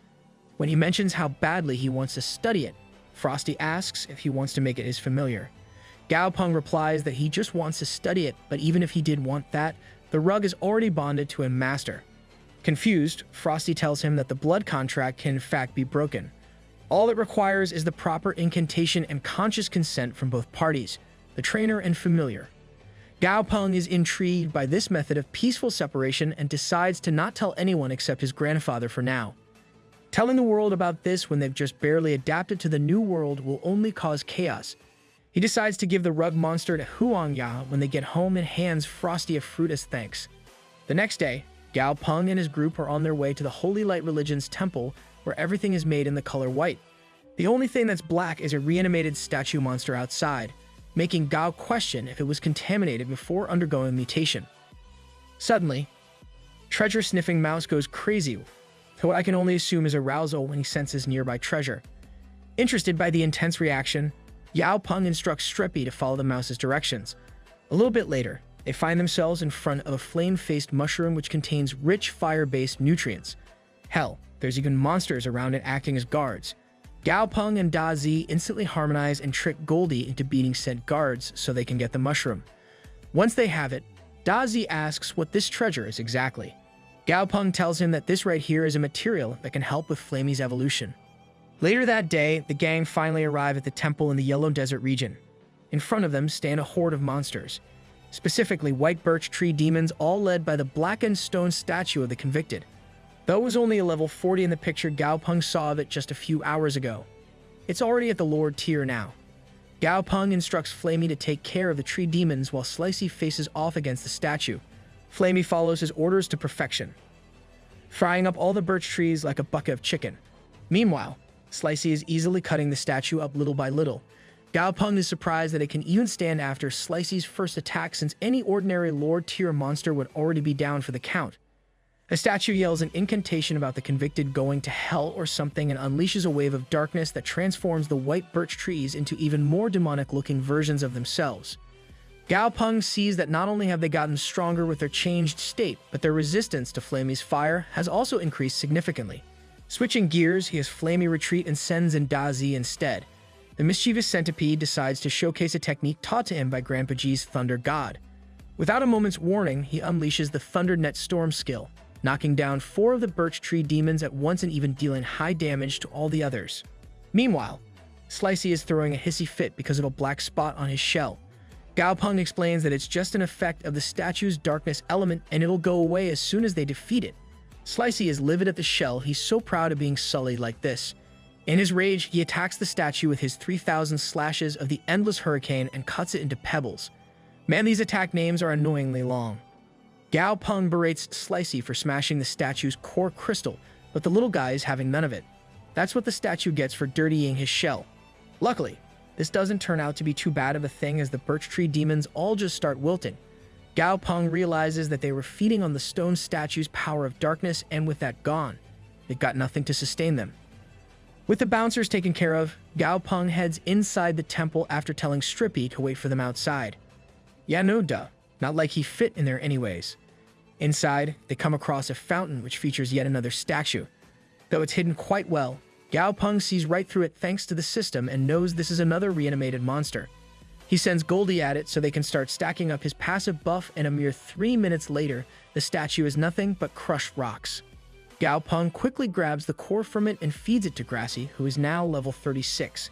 When he mentions how badly he wants to study it, Frosty asks if he wants to make it his familiar. Gao Peng replies that he just wants to study it, but even if he did want that, the rug is already bonded to a master. Confused, Frosty tells him that the blood contract can in fact be broken. All it requires is the proper incantation and conscious consent from both parties, the trainer and familiar. Gao Peng is intrigued by this method of peaceful separation and decides to not tell anyone except his grandfather for now. Telling the world about this when they've just barely adapted to the new world will only cause chaos. He decides to give the rug monster to Huang-ya when they get home and hands Frosty a fruit as thanks. The next day, Gao Peng and his group are on their way to the Holy Light Religion's temple where everything is made in the color white. The only thing that's black is a reanimated statue monster outside, making Gao question if it was contaminated before undergoing mutation. Suddenly, treasure-sniffing Mouse goes crazy, to what I can only assume is arousal when he senses nearby treasure. Interested by the intense reaction, Yao Peng instructs Strippy to follow the mouse's directions. A little bit later, they find themselves in front of a flame-faced mushroom which contains rich fire-based nutrients. Hell, there's even monsters around it acting as guards. Gao Peng and Da Zi instantly harmonize and trick Goldie into beating said guards so they can get the mushroom. Once they have it, Da Zi asks what this treasure is exactly. Gao Peng tells him that this right here is a material that can help with Flamey's evolution. Later that day, the gang finally arrive at the temple in the Yellow Desert region. In front of them stand a horde of monsters, specifically white birch tree demons, all led by the blackened stone statue of the convicted. Though it was only a level 40 in the picture Gao Peng saw of it just a few hours ago, it's already at the Lord tier now. Gao Peng instructs Flamey to take care of the tree demons while Slicey faces off against the statue. Flamey follows his orders to perfection, frying up all the birch trees like a bucket of chicken. Meanwhile, Slicey is easily cutting the statue up little by little. Gao Peng is surprised that it can even stand after Slicey's first attack, since any ordinary Lord tier monster would already be down for the count. The statue yells an incantation about the convicted going to hell or something and unleashes a wave of darkness that transforms the white birch trees into even more demonic-looking versions of themselves. Gao Peng sees that not only have they gotten stronger with their changed state, but their resistance to Flamey's fire has also increased significantly. Switching gears, he has Flamey retreat and sends in Da Zi instead. The mischievous centipede decides to showcase a technique taught to him by Grandpa G's Thunder God. Without a moment's warning, he unleashes the Thunder Net Storm skill, knocking down 4 of the birch tree demons at once and even dealing high damage to all the others. Meanwhile, Slicey is throwing a hissy fit because of a black spot on his shell. Gao Peng explains that it's just an effect of the statue's darkness element and it'll go away as soon as they defeat it. Slicey is livid at the shell. He's so proud of being sullied like this. In his rage, he attacks the statue with his 3,000 slashes of the Endless Hurricane and cuts it into pebbles. Man, these attack names are annoyingly long. Gao Peng berates Slicey for smashing the statue's core crystal, but the little guy is having none of it. That's what the statue gets for dirtying his shell. Luckily, this doesn't turn out to be too bad of a thing as the birch tree demons all just start wilting. Gao Peng realizes that they were feeding on the stone statue's power of darkness, and with that gone, they've got nothing to sustain them. With the bouncers taken care of, Gao Peng heads inside the temple after telling Strippy to wait for them outside. Yeah, no duh. Not like he fit in there anyways. Inside, they come across a fountain which features yet another statue. Though it's hidden quite well, Gao Peng sees right through it thanks to the system and knows this is another reanimated monster. He sends Goldie at it so they can start stacking up his passive buff, and a mere 3 minutes later, the statue is nothing but crushed rocks. Gao Peng quickly grabs the core from it and feeds it to Grassy, who is now level 36.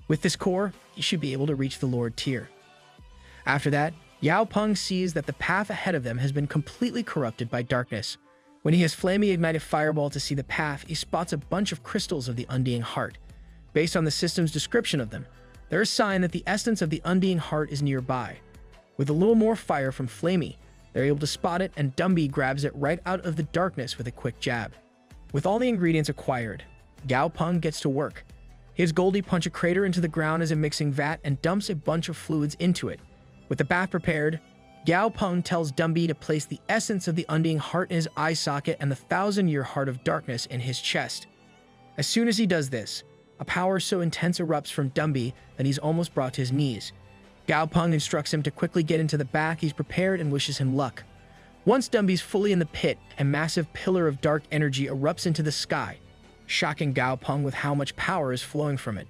With this core, he should be able to reach the Lord tier. After that, Yao Peng sees that the path ahead of them has been completely corrupted by darkness. When he has Flamey ignite a fireball to see the path, he spots a bunch of crystals of the Undying Heart. Based on the system's description of them, they're a sign that the essence of the Undying Heart is nearby. With a little more fire from Flamey, they're able to spot it, and Dumby grabs it right out of the darkness with a quick jab. With all the ingredients acquired, Gao Peng gets to work. He has Goldie punch a crater into the ground as a mixing vat and dumps a bunch of fluids into it. With the bath prepared, Gao Peng tells Dumby to place the essence of the Undying Heart in his eye socket and the 1,000-year Heart of Darkness in his chest. As soon as he does this, a power so intense erupts from Dumby that he's almost brought to his knees. Gao Peng instructs him to quickly get into the back. He's prepared and wishes him luck. Once Dumby's fully in the pit, a massive pillar of dark energy erupts into the sky, shocking Gao Peng with how much power is flowing from it.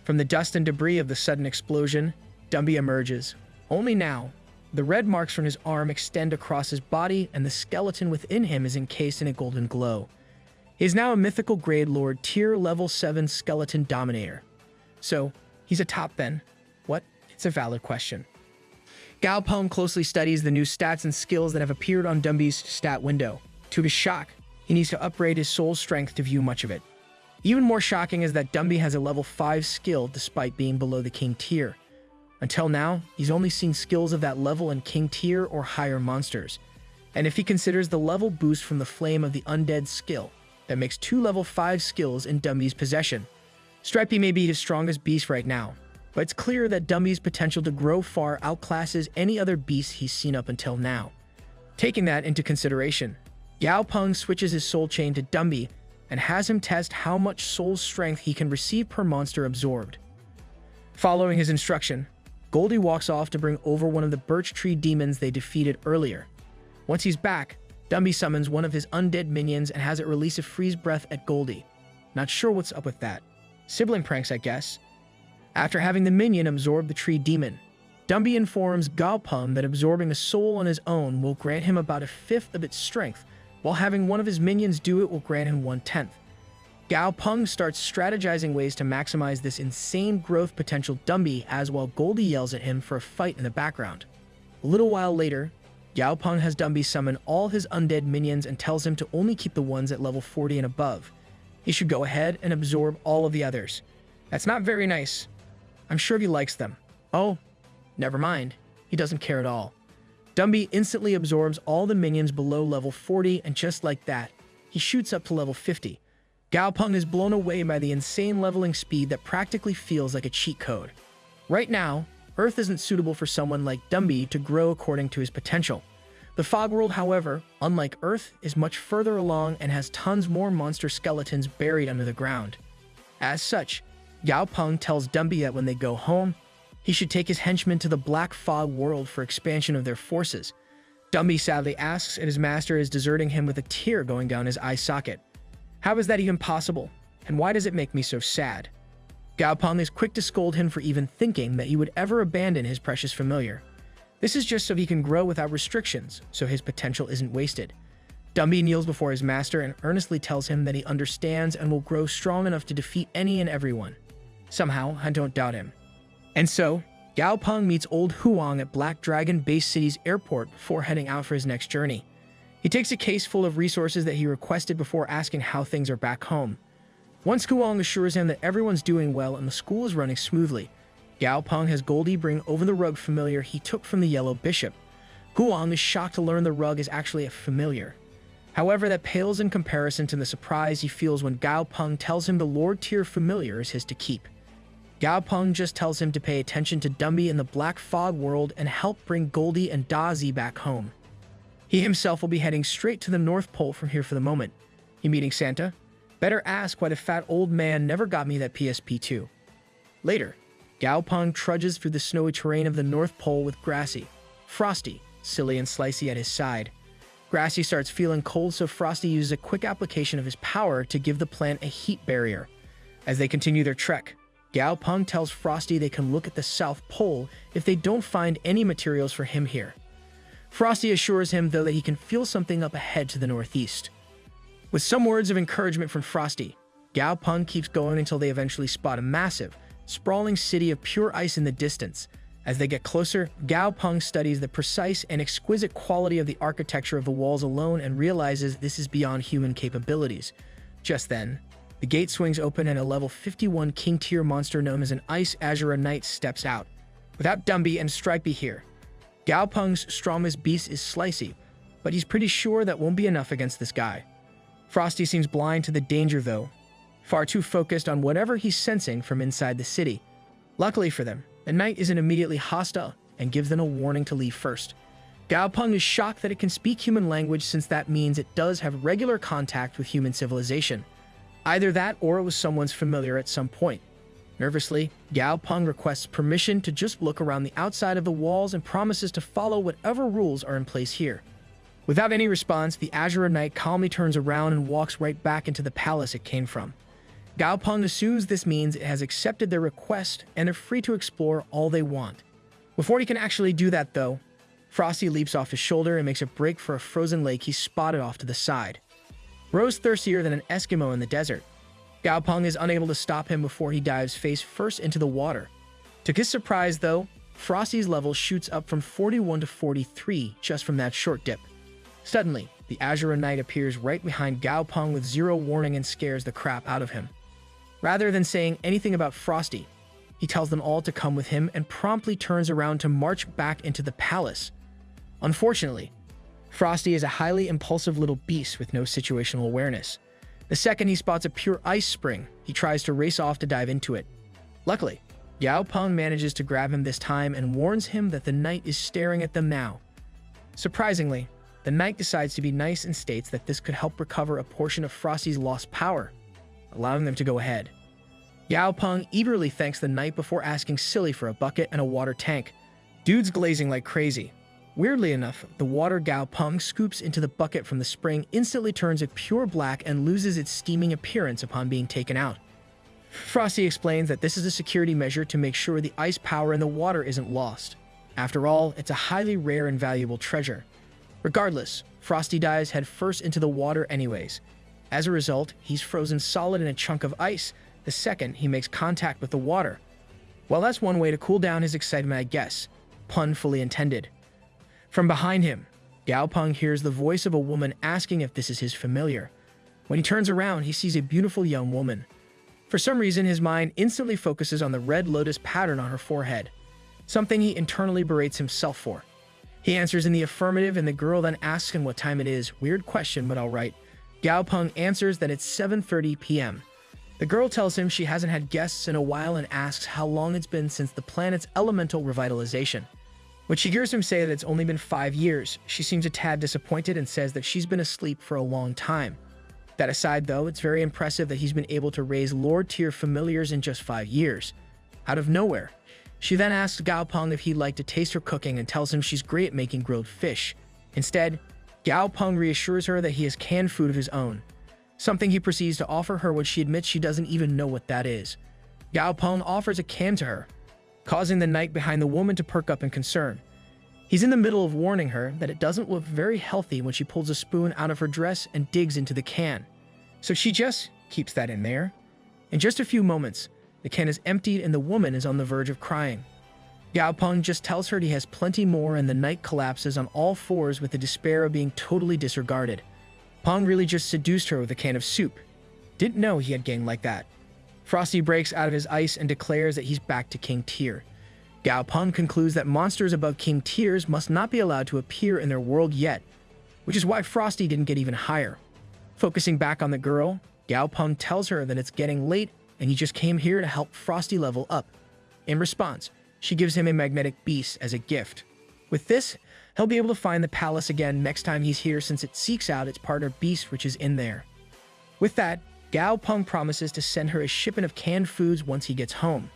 From the dust and debris of the sudden explosion, Dumby emerges. Only now, the red marks from his arm extend across his body, and the skeleton within him is encased in a golden glow. He is now a mythical grade lord tier level 7 skeleton dominator. So, he's a top then? What? It's a valid question. Gao Peng closely studies the new stats and skills that have appeared on Dumby's stat window. To his shock, he needs to upgrade his soul strength to view much of it. Even more shocking is that Dumby has a level 5 skill despite being below the king tier. Until now, he's only seen skills of that level in king tier or higher monsters. And if he considers the level boost from the flame of the undead skill, that makes 2 level 5 skills in Dumby's possession. Stripey may be his strongest beast right now, but it's clear that Dumby's potential to grow far outclasses any other beast he's seen up until now. Taking that into consideration, Gao Peng switches his soul chain to Dumby and has him test how much soul strength he can receive per monster absorbed. Following his instruction, Goldie walks off to bring over one of the birch tree demons they defeated earlier. Once he's back, Dumby summons one of his undead minions and has it release a freeze breath at Goldie. Not sure what's up with that. Sibling pranks, I guess. After having the minion absorb the tree demon, Dumby informs Gao Peng that absorbing a soul on his own will grant him about a fifth of its strength, while having one of his minions do it will grant him 1/10. Gao Peng starts strategizing ways to maximize this insane growth potential Dumby as while Goldie yells at him for a fight in the background. A little while later, Gao Peng has Dumby summon all his undead minions and tells him to only keep the ones at level 40 and above. He should go ahead and absorb all of the others. That's not very nice. I'm sure he likes them. Oh, never mind. He doesn't care at all. Dumby instantly absorbs all the minions below level 40, and just like that, he shoots up to level 50. Gao Peng is blown away by the insane leveling speed that practically feels like a cheat code. Right now, Earth isn't suitable for someone like Dumby to grow according to his potential. The Fog World, however, unlike Earth, is much further along and has tons more monster skeletons buried under the ground. As such, Gao Peng tells Dumby that when they go home, he should take his henchmen to the Black Fog World for expansion of their forces. Dumby sadly asks if his master is deserting him with a tear going down his eye socket. How is that even possible? And why does it make me so sad? Gao Peng is quick to scold him for even thinking that he would ever abandon his precious familiar. This is just so he can grow without restrictions, so his potential isn't wasted. Dumby kneels before his master and earnestly tells him that he understands and will grow strong enough to defeat any and everyone. Somehow, I don't doubt him. And so, Gao Peng meets old Huang at Black Dragon Base City's airport before heading out for his next journey. He takes a case full of resources that he requested before asking how things are back home. Once Huang assures him that everyone's doing well and the school is running smoothly, Gao Peng has Goldie bring over the rug familiar he took from the Yellow Bishop. Huang is shocked to learn the rug is actually a familiar. However, that pales in comparison to the surprise he feels when Gao Peng tells him the Lord Tier familiar is his to keep. Gao Peng just tells him to pay attention to Dumby in the Black Fog World and help bring Goldie and Dazi back home. He himself will be heading straight to the North Pole from here for the moment. You meeting Santa? Better ask why the fat old man never got me that PSP2. Later, Gao Peng trudges through the snowy terrain of the North Pole with Grassy, Frosty, Silly, and Slicey at his side. Grassy starts feeling cold, so Frosty uses a quick application of his power to give the plant a heat barrier. As they continue their trek, Gao Peng tells Frosty they can look at the South Pole if they don't find any materials for him here. Frosty assures him, though, that he can feel something up ahead to the northeast. With some words of encouragement from Frosty, Gao Peng keeps going until they eventually spot a massive, sprawling city of pure ice in the distance. As they get closer, Gao Peng studies the precise and exquisite quality of the architecture of the walls alone and realizes this is beyond human capabilities. Just then, the gate swings open and a level 51 king tier monster known as an Ice Azura Knight steps out. Without Dumby and Stripey here, Gao Peng's strongest beast is Slicey, but he's pretty sure that won't be enough against this guy. Frosty seems blind to the danger though, far too focused on whatever he's sensing from inside the city. Luckily for them, the knight isn't immediately hostile and gives them a warning to leave first. Gao Peng is shocked that it can speak human language, since that means it does have regular contact with human civilization. Either that or it was someone's familiar at some point. Nervously, Gao Peng requests permission to just look around the outside of the walls and promises to follow whatever rules are in place here. Without any response, the Azure Knight calmly turns around and walks right back into the palace it came from. Gao Peng assumes this means it has accepted their request and they're free to explore all they want. Before he can actually do that, though, Frosty leaps off his shoulder and makes a break for a frozen lake he spotted off to the side. Rose thirstier than an Eskimo in the desert. Gao Peng is unable to stop him before he dives face first into the water. To his surprise, though, Frosty's level shoots up from 41 to 43 just from that short dip. Suddenly, the Azure Knight appears right behind Gao Peng with zero warning and scares the crap out of him. Rather than saying anything about Frosty, he tells them all to come with him and promptly turns around to march back into the palace. Unfortunately, Frosty is a highly impulsive little beast with no situational awareness. The second he spots a pure ice spring, he tries to race off to dive into it. Luckily, Gao Peng manages to grab him this time and warns him that the knight is staring at them now. Surprisingly, the knight decides to be nice and states that this could help recover a portion of Frosty's lost power, allowing them to go ahead. Gao Peng eagerly thanks the knight before asking Silly for a bucket and a water tank. Dude's glazing like crazy. Weirdly enough, the water Gao Peng scoops into the bucket from the spring instantly turns a pure black and loses its steaming appearance upon being taken out. Frosty explains that this is a security measure to make sure the ice power in the water isn't lost. After all, it's a highly rare and valuable treasure. Regardless, Frosty dives headfirst into the water anyways. As a result, he's frozen solid in a chunk of ice the second he makes contact with the water. Well, that's one way to cool down his excitement, I guess. Pun fully intended. From behind him, Gao Peng hears the voice of a woman asking if this is his familiar. When he turns around, he sees a beautiful young woman. For some reason, his mind instantly focuses on the red lotus pattern on her forehead, something he internally berates himself for. He answers in the affirmative, and the girl then asks him what time it is. Weird question, but alright. Gao Peng answers that it's 7:30 p.m. The girl tells him she hasn't had guests in a while and asks how long it's been since the planet's elemental revitalization. When she hears him say that it's only been 5 years, she seems a tad disappointed and says that she's been asleep for a long time. That aside, though, it's very impressive that he's been able to raise Lord-tier familiars in just 5 years. Out of nowhere, she then asks Gao Peng if he'd like to taste her cooking and tells him she's great at making grilled fish. Instead, Gao Peng reassures her that he has canned food of his own, something he proceeds to offer her when she admits she doesn't even know what that is. Gao Peng offers a can to her, causing the knight behind the woman to perk up in concern. He's in the middle of warning her that it doesn't look very healthy when she pulls a spoon out of her dress and digs into the can. So she just keeps that in there. In just a few moments, the can is emptied and the woman is on the verge of crying. Gao Peng just tells her he has plenty more and the knight collapses on all fours with the despair of being totally disregarded. Peng really just seduced her with a can of soup. Didn't know he had game like that. Frosty breaks out of his ice and declares that he's back to King Tier. Gao Peng concludes that monsters above King Tiers must not be allowed to appear in their world yet, which is why Frosty didn't get even higher. Focusing back on the girl, Gao Peng tells her that it's getting late and he just came here to help Frosty level up. In response, she gives him a magnetic beast as a gift. With this, he'll be able to find the palace again next time he's here since it seeks out its partner beast which is in there. With that, Gao Peng promises to send her a shipment of canned foods once he gets home.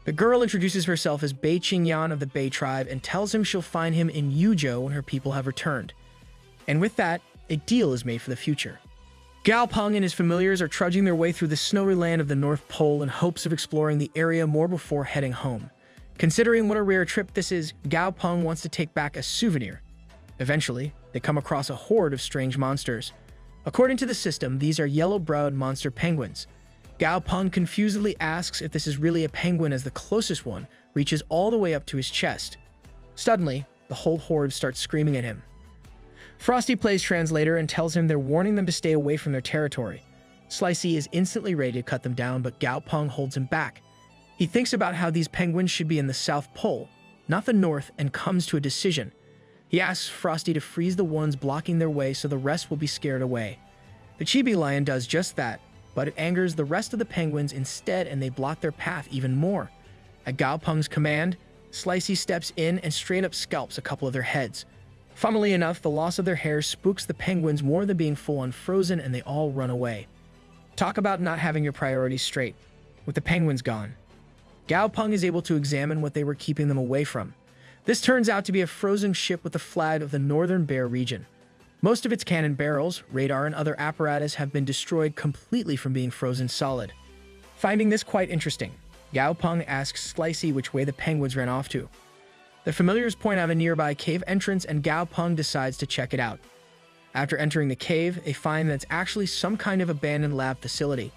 The girl introduces herself as Bei Qingyan of the Bei tribe and tells him she'll find him in Yuzhou when her people have returned. And with that, a deal is made for the future. Gao Peng and his familiars are trudging their way through the snowy land of the North Pole in hopes of exploring the area more before heading home. Considering what a rare trip this is, Gao Peng wants to take back a souvenir. Eventually, they come across a horde of strange monsters. According to the system, these are yellow-browed monster penguins. Gao Peng confusedly asks if this is really a penguin as the closest one reaches all the way up to his chest. Suddenly, the whole horde starts screaming at him. Frosty plays translator and tells him they're warning them to stay away from their territory. Slicey is instantly ready to cut them down, but Gao Peng holds him back. He thinks about how these penguins should be in the South Pole, not the North, and comes to a decision. He asks Frosty to freeze the ones blocking their way so the rest will be scared away. The chibi lion does just that, but it angers the rest of the penguins instead and they block their path even more. At Gao Peng's command, Slicey steps in and straight up scalps a couple of their heads. Funnily enough, the loss of their hair spooks the penguins more than being full-on frozen and they all run away. Talk about not having your priorities straight. With the penguins gone, Gao Peng is able to examine what they were keeping them away from. This turns out to be a frozen ship with the flag of the Northern Bear region. Most of its cannon barrels, radar, and other apparatus have been destroyed completely from being frozen solid. Finding this quite interesting, Gao Peng asks Slicey which way the penguins ran off to. The familiars point out a nearby cave entrance and Gao Peng decides to check it out. After entering the cave, they find that it's actually some kind of abandoned lab facility.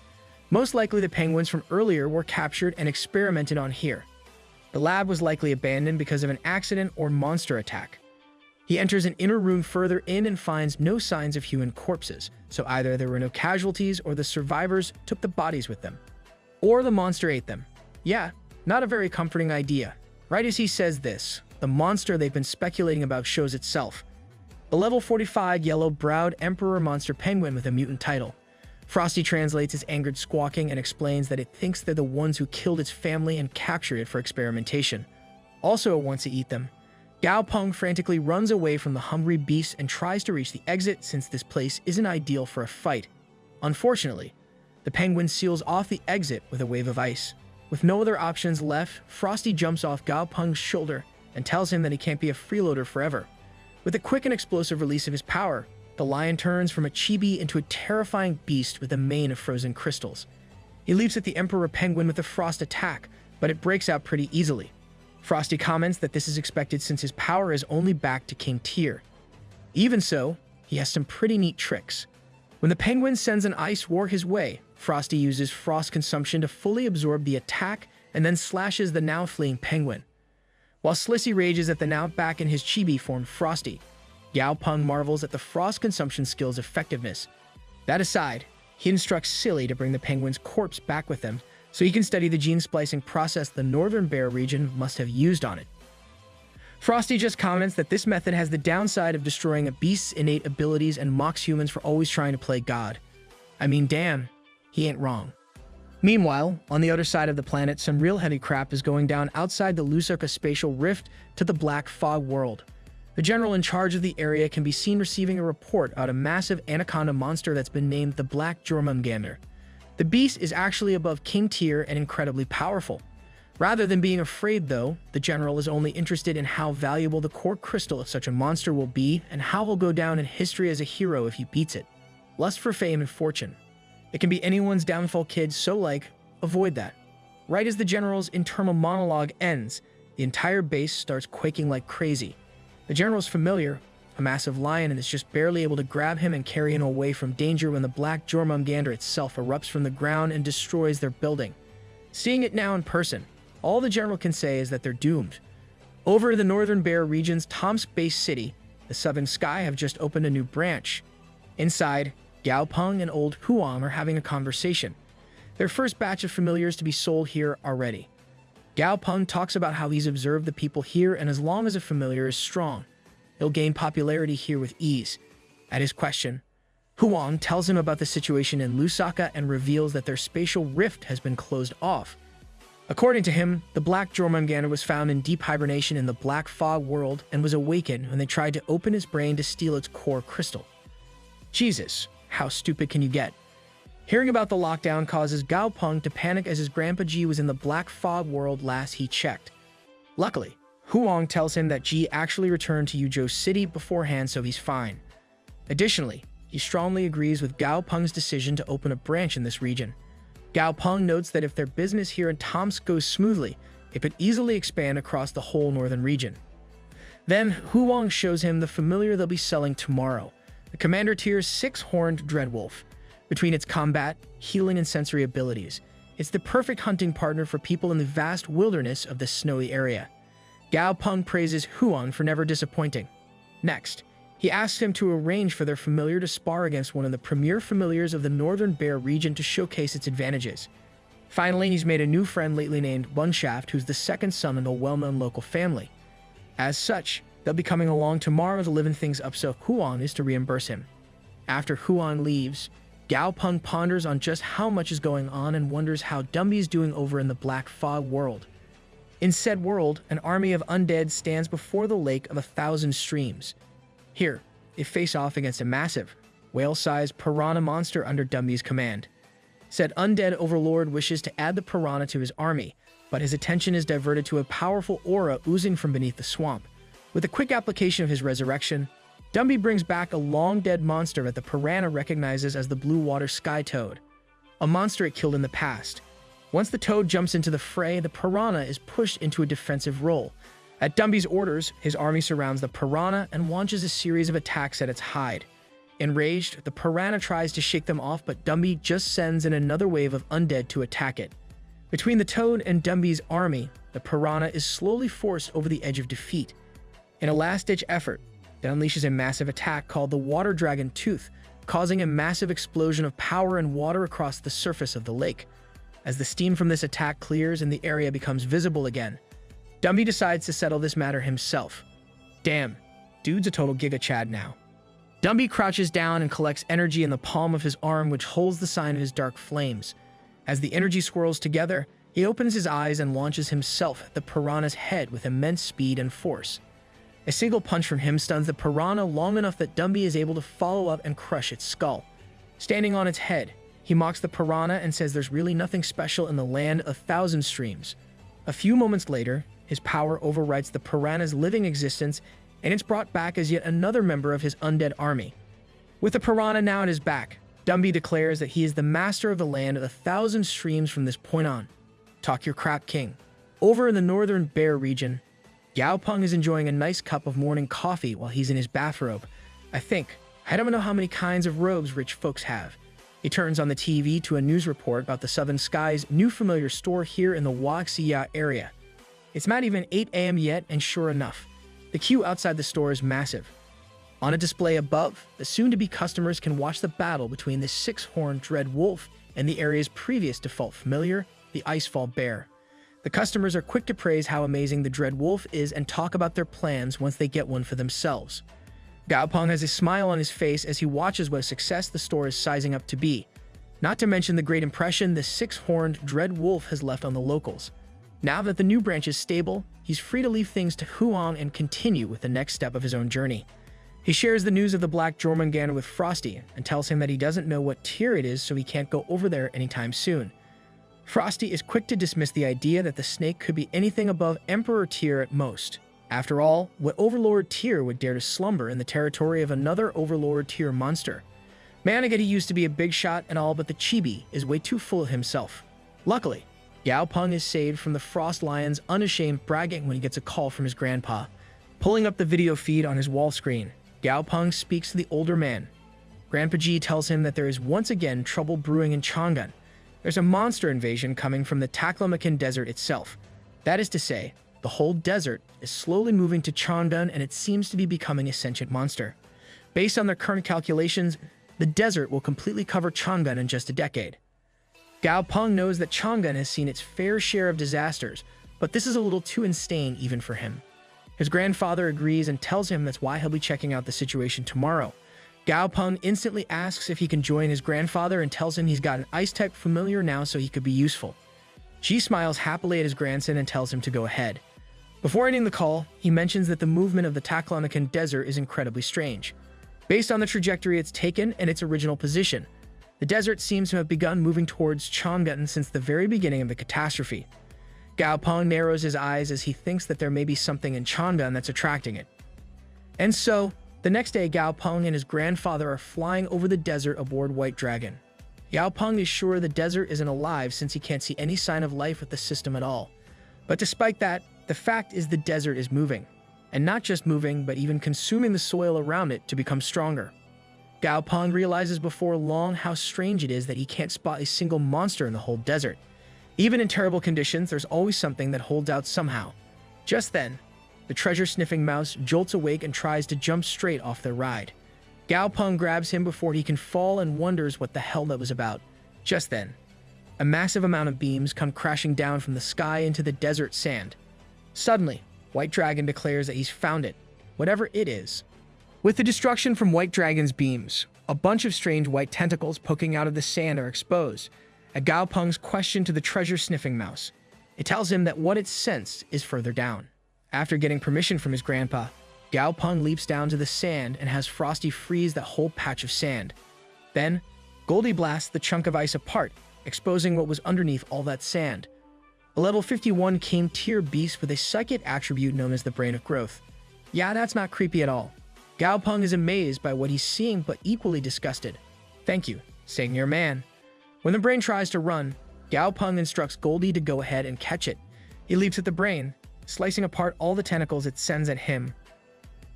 Most likely the penguins from earlier were captured and experimented on here. The lab was likely abandoned because of an accident or monster attack. He enters an inner room further in and finds no signs of human corpses, so either there were no casualties or the survivors took the bodies with them. Or the monster ate them. Yeah, not a very comforting idea. Right as he says this, the monster they've been speculating about shows itself. A level 45 yellow-browed emperor monster penguin with a mutant title. Frosty translates its angered squawking and explains that it thinks they're the ones who killed its family and captured it for experimentation. Also, it wants to eat them. Gao Peng frantically runs away from the hungry beast and tries to reach the exit since this place isn't ideal for a fight. Unfortunately, the penguin seals off the exit with a wave of ice. With no other options left, Frosty jumps off Gao Peng's shoulder and tells him that he can't be a freeloader forever. With a quick and explosive release of his power, the lion turns from a chibi into a terrifying beast with a mane of frozen crystals. He leaps at the Emperor Penguin with a frost attack, but it breaks out pretty easily. Frosty comments that this is expected since his power is only back to King Tier. Even so, he has some pretty neat tricks. When the penguin sends an ice war his way, Frosty uses frost consumption to fully absorb the attack and then slashes the now fleeing penguin. While Slicey rages at the now back in his chibi form Frosty, Gao Peng marvels at the frost consumption skill's effectiveness. That aside, he instructs Silly to bring the penguin's corpse back with them so he can study the gene splicing process the Northern Bear region must have used on it. Frosty just comments that this method has the downside of destroying a beast's innate abilities and mocks humans for always trying to play God. I mean, damn, he ain't wrong. Meanwhile, on the other side of the planet, some real heavy crap is going down outside the Lusaka spatial rift to the Black Fog world. The general in charge of the area can be seen receiving a report about a massive anaconda monster that's been named the Black Jormungandr. The beast is actually above King Tier and incredibly powerful. Rather than being afraid, though, the general is only interested in how valuable the core crystal of such a monster will be and how he'll go down in history as a hero if he beats it. Lust for fame and fortune. It can be anyone's downfall, kids, so avoid that. Right as the general's internal monologue ends, the entire base starts quaking like crazy. The general's familiar, a massive lion, and is just barely able to grab him and carry him away from danger when the Black Jormungandr itself erupts from the ground and destroys their building. Seeing it now in person, all the general can say is that they're doomed. Over in the Northern Bear region's Tomsk-based city, the Southern Sky have just opened a new branch. Inside, Gao Peng and old Huang are having a conversation. Their first batch of familiars to be sold here are ready. Gao Peng talks about how he's observed the people here, and as long as a familiar is strong, he'll gain popularity here with ease. At his question, Huang tells him about the situation in Lusaka and reveals that their spatial rift has been closed off. According to him, the Black Jormungandr was found in deep hibernation in the Black Fog world and was awakened when they tried to open his brain to steal its core crystal. Jesus, how stupid can you get? Hearing about the lockdown causes Gao Peng to panic as his Grandpa G was in the Black Fog world last he checked. Luckily, Huang tells him that G actually returned to Yuzhou City beforehand, so he's fine. Additionally, he strongly agrees with Gao Peng's decision to open a branch in this region. Gao Peng notes that if their business here in Tomsk goes smoothly, it could easily expand across the whole northern region. Then, Huang shows him the familiar they'll be selling tomorrow, the Commander Tier's 6-horned Dreadwolf. Between its combat, healing, and sensory abilities, it's the perfect hunting partner for people in the vast wilderness of this snowy area. Gao Peng praises Huang for never disappointing. Next, he asks him to arrange for their familiar to spar against one of the premier familiars of the Northern Bear region to showcase its advantages. Finally, he's made a new friend lately named Bunshaft, who's the second son of a well-known local family. As such, they'll be coming along tomorrow to liven things up, so Huang is to reimburse him. After Huang leaves, Gao Peng ponders on just how much is going on and wonders how Dumby is doing over in the Black Fog world. In said world, an army of undead stands before the Lake of 1,000 Streams. Here, they face off against a massive, whale-sized piranha monster under Dumby's command. Said undead overlord wishes to add the piranha to his army, but his attention is diverted to a powerful aura oozing from beneath the swamp. With a quick application of his resurrection, Dumby brings back a long-dead monster that the piranha recognizes as the blue water sky toad, a monster it killed in the past. Once the toad jumps into the fray, the piranha is pushed into a defensive role. At Dumby's orders, his army surrounds the piranha and launches a series of attacks at its hide. Enraged, the piranha tries to shake them off, but Dumby just sends in another wave of undead to attack it. Between the toad and Dumby's army, the piranha is slowly forced over the edge of defeat. In a last-ditch effort, it unleashes a massive attack called the Water Dragon Tooth, causing a massive explosion of power and water across the surface of the lake. As the steam from this attack clears and the area becomes visible again, Dumby decides to settle this matter himself. Damn, dude's a total Giga Chad now. Dumby crouches down and collects energy in the palm of his arm, which holds the sign of his dark flames. As the energy swirls together, he opens his eyes and launches himself at the piranha's head with immense speed and force. A single punch from him stuns the piranha long enough that Dumby is able to follow up and crush its skull. Standing on its head, he mocks the piranha and says there's really nothing special in the land of 1,000 streams. A few moments later, his power overwrites the piranha's living existence, and it's brought back as yet another member of his undead army. With the piranha now at his back, Dumby declares that he is the master of the land of 1,000 streams from this point on. Talk your crap, king. Over in the northern Bear region, Yao Peng is enjoying a nice cup of morning coffee while he's in his bathrobe. I don't know how many kinds of robes rich folks have. He turns on the TV to a news report about the Southern Sky's new familiar store here in the Huaxia area. It's not even 8 a.m. yet, and sure enough, the queue outside the store is massive. On a display above, the soon-to-be customers can watch the battle between the six-horned dread wolf and the area's previous default familiar, the Icefall bear. The customers are quick to praise how amazing the dread wolf is and talk about their plans once they get one for themselves. Gao Peng has a smile on his face as he watches what a success the store is sizing up to be, not to mention the great impression the six-horned dread wolf has left on the locals. Now that the new branch is stable, he's free to leave things to Huang and continue with the next step of his own journey. He shares the news of the Black Jormungandr with Frosty and tells him that he doesn't know what tier it is, so he can't go over there anytime soon. Frosty is quick to dismiss the idea that the snake could be anything above Emperor tier at most. After all, what Overlord tier would dare to slumber in the territory of another Overlord tier monster? Manga, he used to be a big shot and all, but the chibi is way too full of himself. Luckily, Yao Peng is saved from the Frost Lion's unashamed bragging when he gets a call from his grandpa. Pulling up the video feed on his wall screen, Yao Peng speaks to the older man. Grandpa G tells him that there is once again trouble brewing in Chang'an. There's a monster invasion coming from the Taklamakan Desert itself. That is to say, the whole desert is slowly moving to Chang'an, and it seems to be becoming a sentient monster. Based on their current calculations, the desert will completely cover Chang'an in just a decade. Gao Peng knows that Chang'an has seen its fair share of disasters, but this is a little too insane even for him. His grandfather agrees and tells him that's why he'll be checking out the situation tomorrow. Gao Peng instantly asks if he can join his grandfather and tells him he's got an ice-type familiar now so he could be useful. G smiles happily at his grandson and tells him to go ahead. Before ending the call, he mentions that the movement of the Taklamakan Desert is incredibly strange. Based on the trajectory it's taken and its original position, the desert seems to have begun moving towards Chang'an since the very beginning of the catastrophe. Gao Peng narrows his eyes as he thinks that there may be something in Chang'an that's attracting it. And so, the next day, Gao Peng and his grandfather are flying over the desert aboard White Dragon. Yao Peng is sure the desert isn't alive since he can't see any sign of life with the system at all. But despite that, the fact is the desert is moving. And not just moving, but even consuming the soil around it to become stronger. Gao Peng realizes before long how strange it is that he can't spot a single monster in the whole desert. Even in terrible conditions, there's always something that holds out somehow. Just then, the treasure-sniffing mouse jolts awake and tries to jump straight off their ride. Gao Peng grabs him before he can fall and wonders what the hell that was about. Just then, a massive amount of beams come crashing down from the sky into the desert sand. Suddenly, White Dragon declares that he's found it, whatever it is. With the destruction from White Dragon's beams, a bunch of strange white tentacles poking out of the sand are exposed. At Gao Peng's question to the treasure-sniffing mouse, it tells him that what it sensed is further down. After getting permission from his grandpa, Gao Peng leaps down to the sand and has Frosty freeze that whole patch of sand. Then, Goldie blasts the chunk of ice apart, exposing what was underneath all that sand. A level 51 king tier beast with a psychic attribute known as the Brain of Growth. Yeah, that's not creepy at all. Gao Peng is amazed by what he's seeing but equally disgusted. Thank you, saying your man. When the brain tries to run, Gao Peng instructs Goldie to go ahead and catch it. He leaps at the brain, slicing apart all the tentacles it sends at him,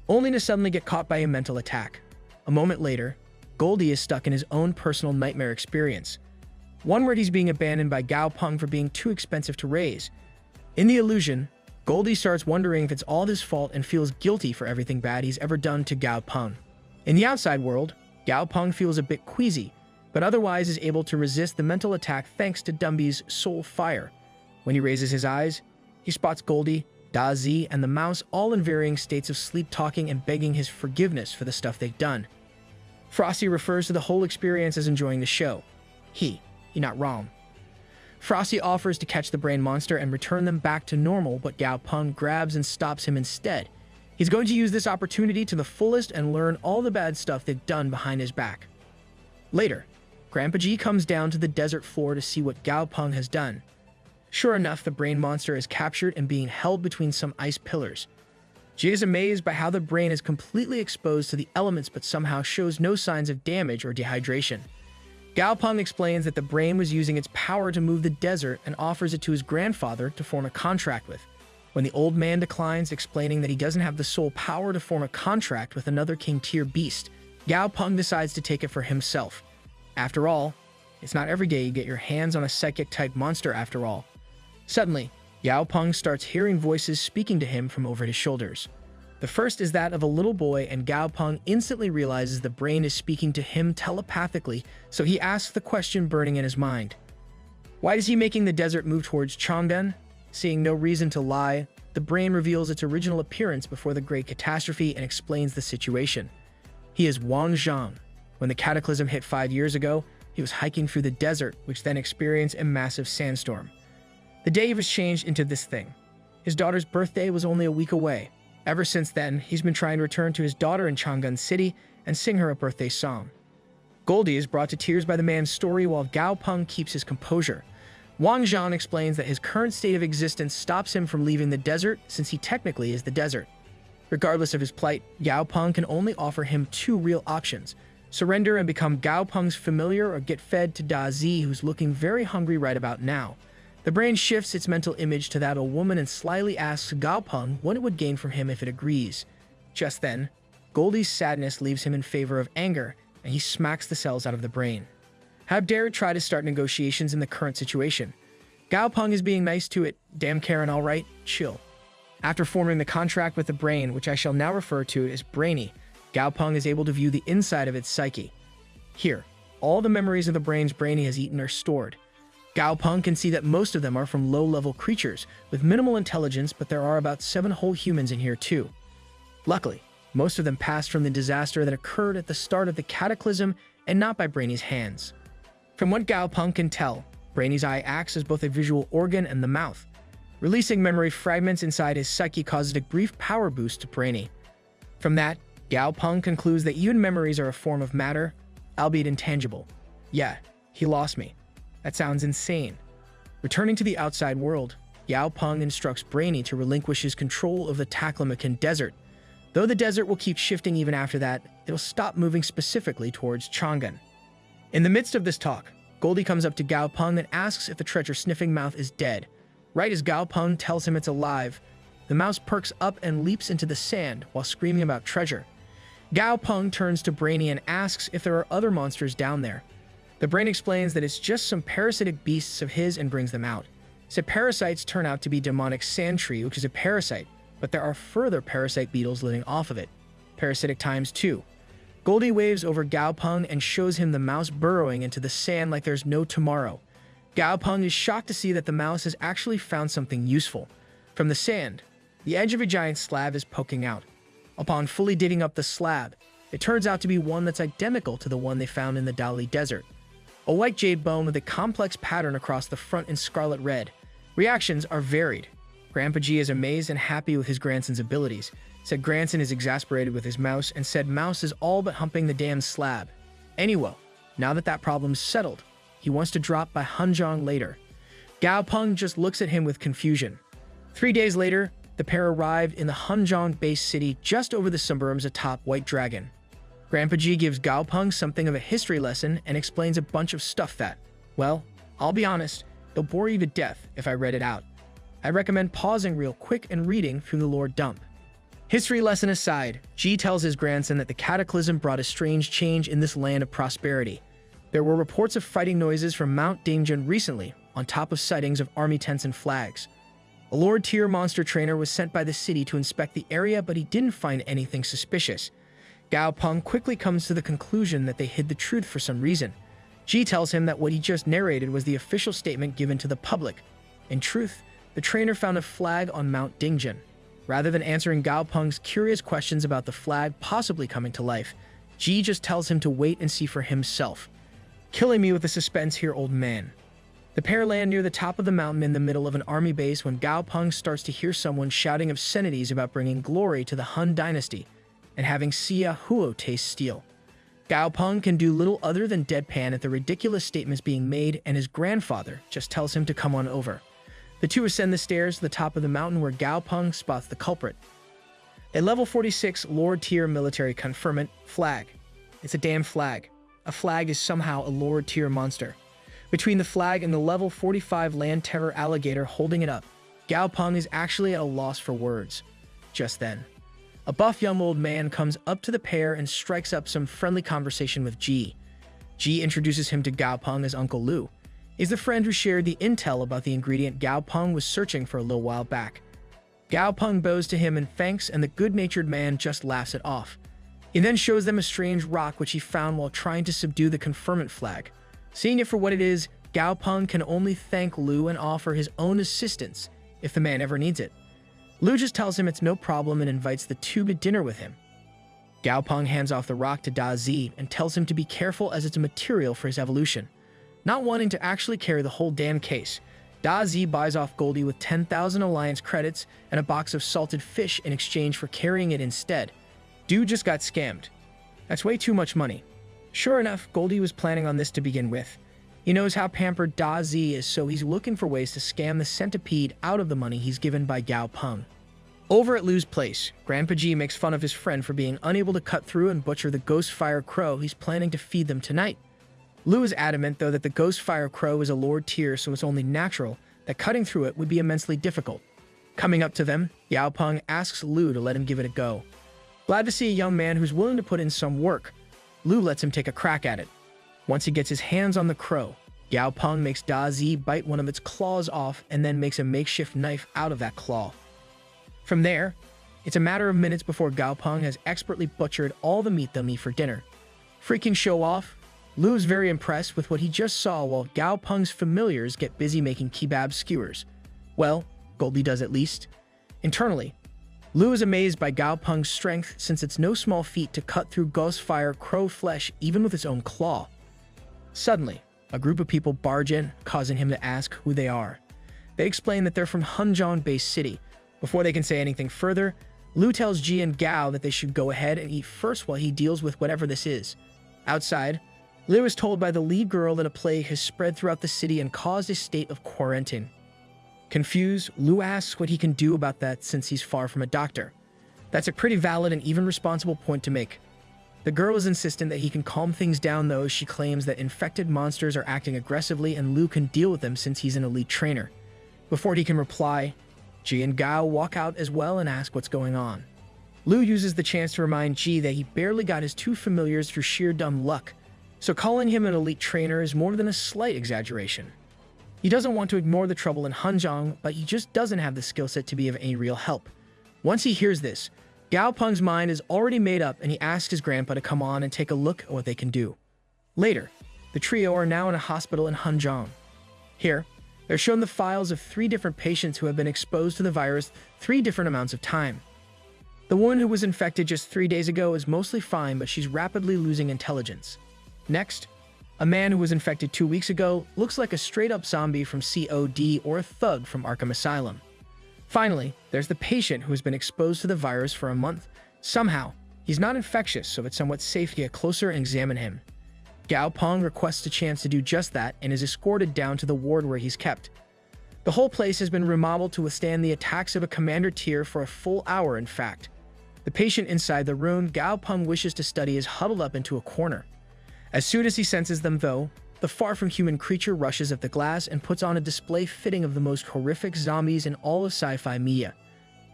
only to suddenly get caught by a mental attack. A moment later, Goldie is stuck in his own personal nightmare experience. One where he's being abandoned by Gao Peng for being too expensive to raise. In the illusion, Goldie starts wondering if it's all his fault and feels guilty for everything bad he's ever done to Gao Peng. In the outside world, Gao Peng feels a bit queasy, but otherwise is able to resist the mental attack thanks to Dumby's soul fire. When he raises his eyes, he spots Goldie, Da Zi, and the mouse all in varying states of sleep-talking and begging his forgiveness for the stuff they've done. Frosty refers to the whole experience as enjoying the show. He not wrong. Frosty offers to catch the brain monster and return them back to normal, but Gao Peng grabs and stops him instead. He's going to use this opportunity to the fullest and learn all the bad stuff they've done behind his back. Later, Grandpa G comes down to the desert floor to see what Gao Peng has done. Sure enough, the brain monster is captured and being held between some ice pillars. G is amazed by how the brain is completely exposed to the elements but somehow shows no signs of damage or dehydration. Gao Peng explains that the brain was using its power to move the desert and offers it to his grandfather to form a contract with. When the old man declines, explaining that he doesn't have the soul power to form a contract with another king tier beast, Gao Peng decides to take it for himself. After all, it's not every day you get your hands on a psychic-type monster after all. Suddenly, Gao Peng starts hearing voices speaking to him from over his shoulders. The first is that of a little boy, and Gao Peng instantly realizes the brain is speaking to him telepathically, so he asks the question burning in his mind. Why is he making the desert move towards Chang'an? Seeing no reason to lie, the brain reveals its original appearance before the Great Catastrophe and explains the situation. He is Wang Zhang. When the cataclysm hit 5 years ago, he was hiking through the desert, which then experienced a massive sandstorm. The day was changed into this thing. His daughter's birthday was only a week away. Ever since then, he's been trying to return to his daughter in Chang'an City and sing her a birthday song. Goldie is brought to tears by the man's story while Gao Peng keeps his composure. Wang Zhang explains that his current state of existence stops him from leaving the desert since he technically is the desert. Regardless of his plight, Gao Peng can only offer him two real options: surrender and become Gao Peng's familiar, or get fed to Da Zi, who's looking very hungry right about now. The brain shifts its mental image to that of a woman and slyly asks Gao Peng what it would gain from him if it agrees. Just then, Goldie's sadness leaves him in favor of anger, and he smacks the cells out of the brain. How dare it try to start negotiations in the current situation? Gao Peng is being nice to it. Damn Karen, all right, chill. After forming the contract with the brain, which I shall now refer to as Brainy, Gao Peng is able to view the inside of its psyche. Here, all the memories of the brains Brainy has eaten are stored. Gao Peng can see that most of them are from low-level creatures with minimal intelligence, but there are about 7 whole humans in here too. Luckily, most of them passed from the disaster that occurred at the start of the cataclysm and not by Brainy's hands. From what Gao Peng can tell, Brainy's eye acts as both a visual organ and the mouth. Releasing memory fragments inside his psyche causes a brief power boost to Brainy. From that, Gao Peng concludes that even memories are a form of matter, albeit intangible. Yeah, he lost me. That sounds insane. Returning to the outside world, Gao Peng instructs Brainy to relinquish his control of the Taklamakan Desert. Though the desert will keep shifting even after that, it'll stop moving specifically towards Chang'an. In the midst of this talk, Goldie comes up to Gao Peng and asks if the treasure-sniffing mouth is dead. Right as Gao Peng tells him it's alive, the mouse perks up and leaps into the sand while screaming about treasure. Gao Peng turns to Brainy and asks if there are other monsters down there. The brain explains that it's just some parasitic beasts of his and brings them out. Said parasites turn out to be demonic sand tree, which is a parasite, but there are further parasite beetles living off of it. Parasitic times 2. Goldie waves over Gao Peng and shows him the mouse burrowing into the sand like there's no tomorrow. Gao Peng is shocked to see that the mouse has actually found something useful. From the sand, the edge of a giant slab is poking out. Upon fully digging up the slab, it turns out to be one that's identical to the one they found in the Dali Desert. A white jade bone with a complex pattern across the front in scarlet red. Reactions are varied. Grandpa G is amazed and happy with his grandson's abilities. Said grandson is exasperated with his mouse, and said mouse is all but humping the damn slab. Anyway, now that problem's settled, he wants to drop by Hanzhong later. Gao Peng just looks at him with confusion. 3 days later, the pair arrived in the Hanzhong-based city just over the suburbs atop White Dragon. Grandpa G gives Gao Peng something of a history lesson and explains a bunch of stuff that, well, I'll be honest, it'll bore you to death if I read it out. I recommend pausing real quick and reading through the lore dump. History lesson aside, G tells his grandson that the cataclysm brought a strange change in this land of prosperity. There were reports of fighting noises from Mount Dingjun recently, on top of sightings of army tents and flags. A Lord-tier monster trainer was sent by the city to inspect the area, but he didn't find anything suspicious. Gao Peng quickly comes to the conclusion that they hid the truth for some reason. Ji tells him that what he just narrated was the official statement given to the public. In truth, the trainer found a flag on Mount Dingjun. Rather than answering Gao Peng's curious questions about the flag possibly coming to life, Ji just tells him to wait and see for himself. Killing me with the suspense here, old man. The pair land near the top of the mountain in the middle of an army base when Gao Peng starts to hear someone shouting obscenities about bringing glory to the Han dynasty and having Xia Huo taste steel. Gao Peng can do little other than deadpan at the ridiculous statements being made, and his grandfather just tells him to come on over. The two ascend the stairs to the top of the mountain where Gao Peng spots the culprit. A level 46 Lord-tier military conferment flag. It's a damn flag. A flag is somehow a Lord-tier monster. Between the flag and the level 45 land terror alligator holding it up, Gao Peng is actually at a loss for words. Just then, a buff young old man comes up to the pair and strikes up some friendly conversation with Ji. Ji introduces him to Gao Peng as Uncle Lu. He's the friend who shared the intel about the ingredient Gao Peng was searching for a little while back. Gao Peng bows to him in thanks, and the good-natured man just laughs it off. He then shows them a strange rock which he found while trying to subdue the conferment flag. Seeing it for what it is, Gao Peng can only thank Lu and offer his own assistance if the man ever needs it. Lu just tells him it's no problem and invites the two to dinner with him. Gao Peng hands off the rock to Da Zi and tells him to be careful as it's a material for his evolution. Not wanting to actually carry the whole damn case, Da Zi buys off Goldie with 10,000 Alliance credits and a box of salted fish in exchange for carrying it instead. Dude just got scammed. That's way too much money. Sure enough, Goldie was planning on this to begin with. He knows how pampered Da Zi is, so he's looking for ways to scam the centipede out of the money he's given by Gao Peng. Over at Lu's place, Grandpa G makes fun of his friend for being unable to cut through and butcher the Ghostfire Crow he's planning to feed them tonight. Lu is adamant, though, that the Ghostfire Crow is a Lord tier, so it's only natural that cutting through it would be immensely difficult. Coming up to them, Gao Peng asks Lu to let him give it a go. Glad to see a young man who's willing to put in some work. Lu lets him take a crack at it. Once he gets his hands on the crow, Gao Peng makes Da Zi bite one of its claws off and then makes a makeshift knife out of that claw. From there, it's a matter of minutes before Gao Peng has expertly butchered all the meat they'll need for dinner. Freaking show off, Lu is very impressed with what he just saw while Gao Peng's familiars get busy making kebab skewers. Well, Goldie does at least. Internally, Lu is amazed by Gao Peng's strength, since it's no small feat to cut through Ghostfire Crow flesh even with its own claw. Suddenly, a group of people barge in, causing him to ask who they are. They explain that they're from Hanzhong-based city. Before they can say anything further, Lu tells Ji and Gao that they should go ahead and eat first while he deals with whatever this is. Outside, Lu is told by the lead girl that a plague has spread throughout the city and caused a state of quarantine. Confused, Lu asks what he can do about that since he's far from a doctor. That's a pretty valid and even responsible point to make. The girl is insistent that he can calm things down, though. She claims that infected monsters are acting aggressively and Lu can deal with them since he's an elite trainer. Before he can reply, Ji and Gao walk out as well and ask what's going on. Lu uses the chance to remind Ji that he barely got his two familiars through sheer dumb luck, so calling him an elite trainer is more than a slight exaggeration. He doesn't want to ignore the trouble in Hanzhong, but he just doesn't have the skill set to be of any real help. Once he hears this, Gao Peng's mind is already made up and he asks his grandpa to come on and take a look at what they can do. Later, the trio are now in a hospital in Hanzhong. Here, they're shown the files of 3 different patients who have been exposed to the virus 3 different amounts of time. The woman who was infected just 3 days ago is mostly fine, but she's rapidly losing intelligence. Next, a man who was infected 2 weeks ago looks like a straight-up zombie from COD or a thug from Arkham Asylum. Finally, there's the patient who has been exposed to the virus for a month. Somehow, he's not infectious, so it's somewhat safe to get closer and examine him. Gao Peng requests a chance to do just that and is escorted down to the ward where he's kept. The whole place has been remodeled to withstand the attacks of a commander tier for a full hour, in fact. The patient inside the room Gao Peng wishes to study is huddled up into a corner. As soon as he senses them, though, the far-from-human creature rushes at the glass and puts on a display fitting of the most horrific zombies in all of sci-fi media.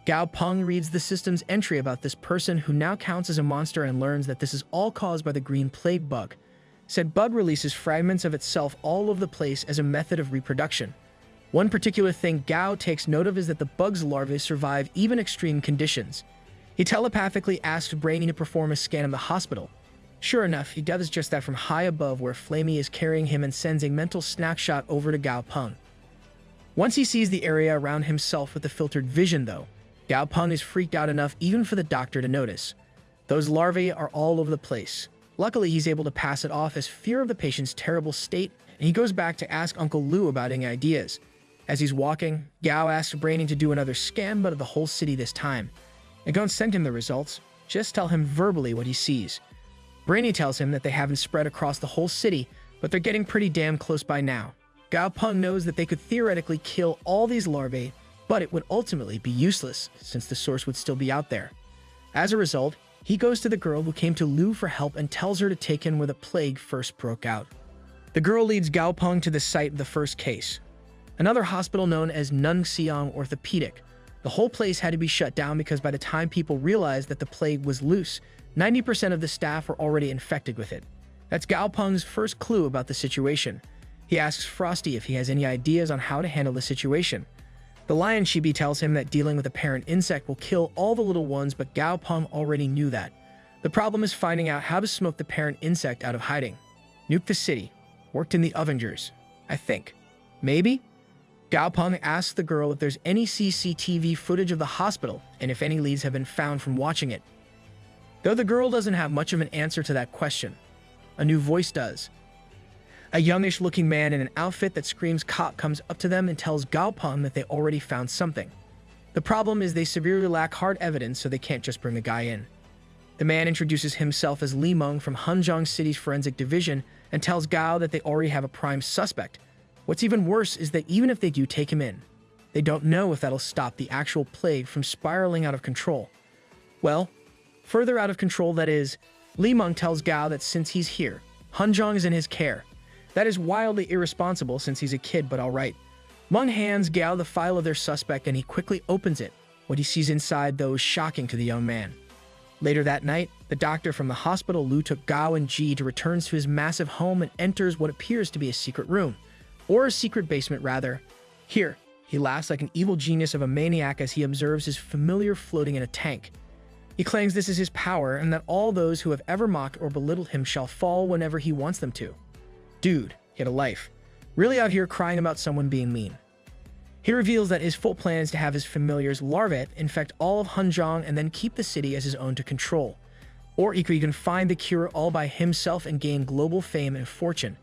Gao Peng reads the system's entry about this person who now counts as a monster and learns that this is all caused by the green plague bug. Said bug releases fragments of itself all over the place as a method of reproduction. One particular thing Gao takes note of is that the bug's larvae survive even extreme conditions. He telepathically asks Brainy to perform a scan of the hospital. Sure enough, he does just that from high above where Flamey is carrying him and sends a mental snapshot over to Gao Peng. Once he sees the area around himself with the filtered vision, though, Gao Peng is freaked out enough even for the doctor to notice. Those larvae are all over the place. Luckily, he's able to pass it off as fear of the patient's terrible state, and he goes back to ask Uncle Lou about any ideas. As he's walking, Gao asks Brainy to do another scan, but of the whole city this time. And don't send him the results, just tell him verbally what he sees. Brainy tells him that they haven't spread across the whole city, but they're getting pretty damn close by now. Gao Peng knows that they could theoretically kill all these larvae, but it would ultimately be useless, since the source would still be out there. As a result, he goes to the girl who came to Lou for help and tells her to take him where the plague first broke out. The girl leads Gao Peng to the site of the first case, another hospital known as Nunxiang Orthopedic. The whole place had to be shut down because by the time people realized that the plague was loose, 90% of the staff were already infected with it. That's Gao Peng's first clue about the situation. He asks Frosty if he has any ideas on how to handle the situation. The lion chibi tells him that dealing with a parent insect will kill all the little ones, but Gao Peng already knew that. The problem is finding out how to smoke the parent insect out of hiding. Nuke the city. Worked in the Avengers, I think. Maybe? Gao Peng asks the girl if there's any CCTV footage of the hospital and if any leads have been found from watching it. Though the girl doesn't have much of an answer to that question, a new voice does. A youngish-looking man in an outfit that screams cop comes up to them and tells Gao Peng that they already found something. The problem is they severely lack hard evidence, so they can't just bring the guy in. The man introduces himself as Li Meng from Hanzhong City's Forensic Division and tells Gao that they already have a prime suspect. What's even worse is that even if they do take him in, they don't know if that'll stop the actual plague from spiraling out of control. Well, further out of control that is, Li Meng tells Gao that since he's here, Hanzhong is in his care. That is wildly irresponsible since he's a kid, but alright. Meng hands Gao the file of their suspect and he quickly opens it. What he sees inside, though, is shocking to the young man. Later that night, the doctor from the hospital Lu took Gao and Ji to return to his massive home and enters what appears to be a secret room. Or a secret basement, rather. Here, he laughs like an evil genius of a maniac as he observes his familiar floating in a tank. He claims this is his power and that all those who have ever mocked or belittled him shall fall whenever he wants them to. Dude, he had a life. Really out here crying about someone being mean. He reveals that his full plan is to have his familiars larvae infect all of Hanzhong and then keep the city as his own to control. Or he could even find the cure all by himself and gain global fame and fortune.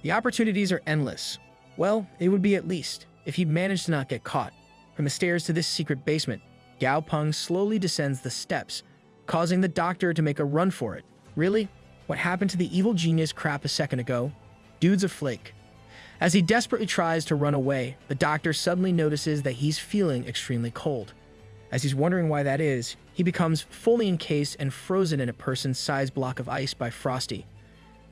The opportunities are endless. Well, it would be at least, if he'd managed to not get caught. From the stairs to this secret basement, Gao Peng slowly descends the steps, causing the doctor to make a run for it. Really? What happened to the evil genius crap a second ago? Dude's a flake. As he desperately tries to run away, the doctor suddenly notices that he's feeling extremely cold. As he's wondering why that is, he becomes fully encased and frozen in a person-sized block of ice by Frosty.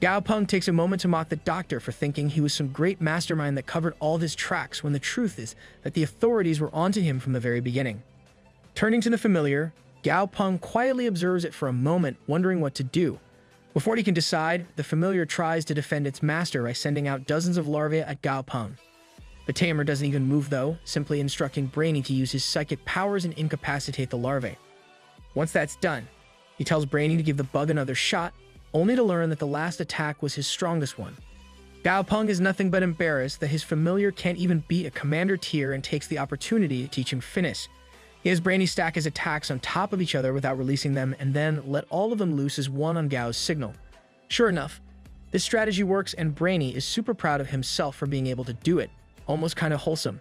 Gao Peng takes a moment to mock the doctor for thinking he was some great mastermind that covered all of his tracks when the truth is that the authorities were onto him from the very beginning. Turning to the familiar, Gao Peng quietly observes it for a moment, wondering what to do. Before he can decide, the familiar tries to defend its master by sending out dozens of larvae at Gao Peng. The tamer doesn't even move though, simply instructing Brainy to use his psychic powers and incapacitate the larvae. Once that's done, he tells Brainy to give the bug another shot, only to learn that the last attack was his strongest one. Gao Peng is nothing but embarrassed that his familiar can't even beat a commander tier and takes the opportunity to teach him Finnish. He has Brainy stack his attacks on top of each other without releasing them and then let all of them loose as one on Gao's signal. Sure enough, this strategy works and Brainy is super proud of himself for being able to do it, almost kind of wholesome.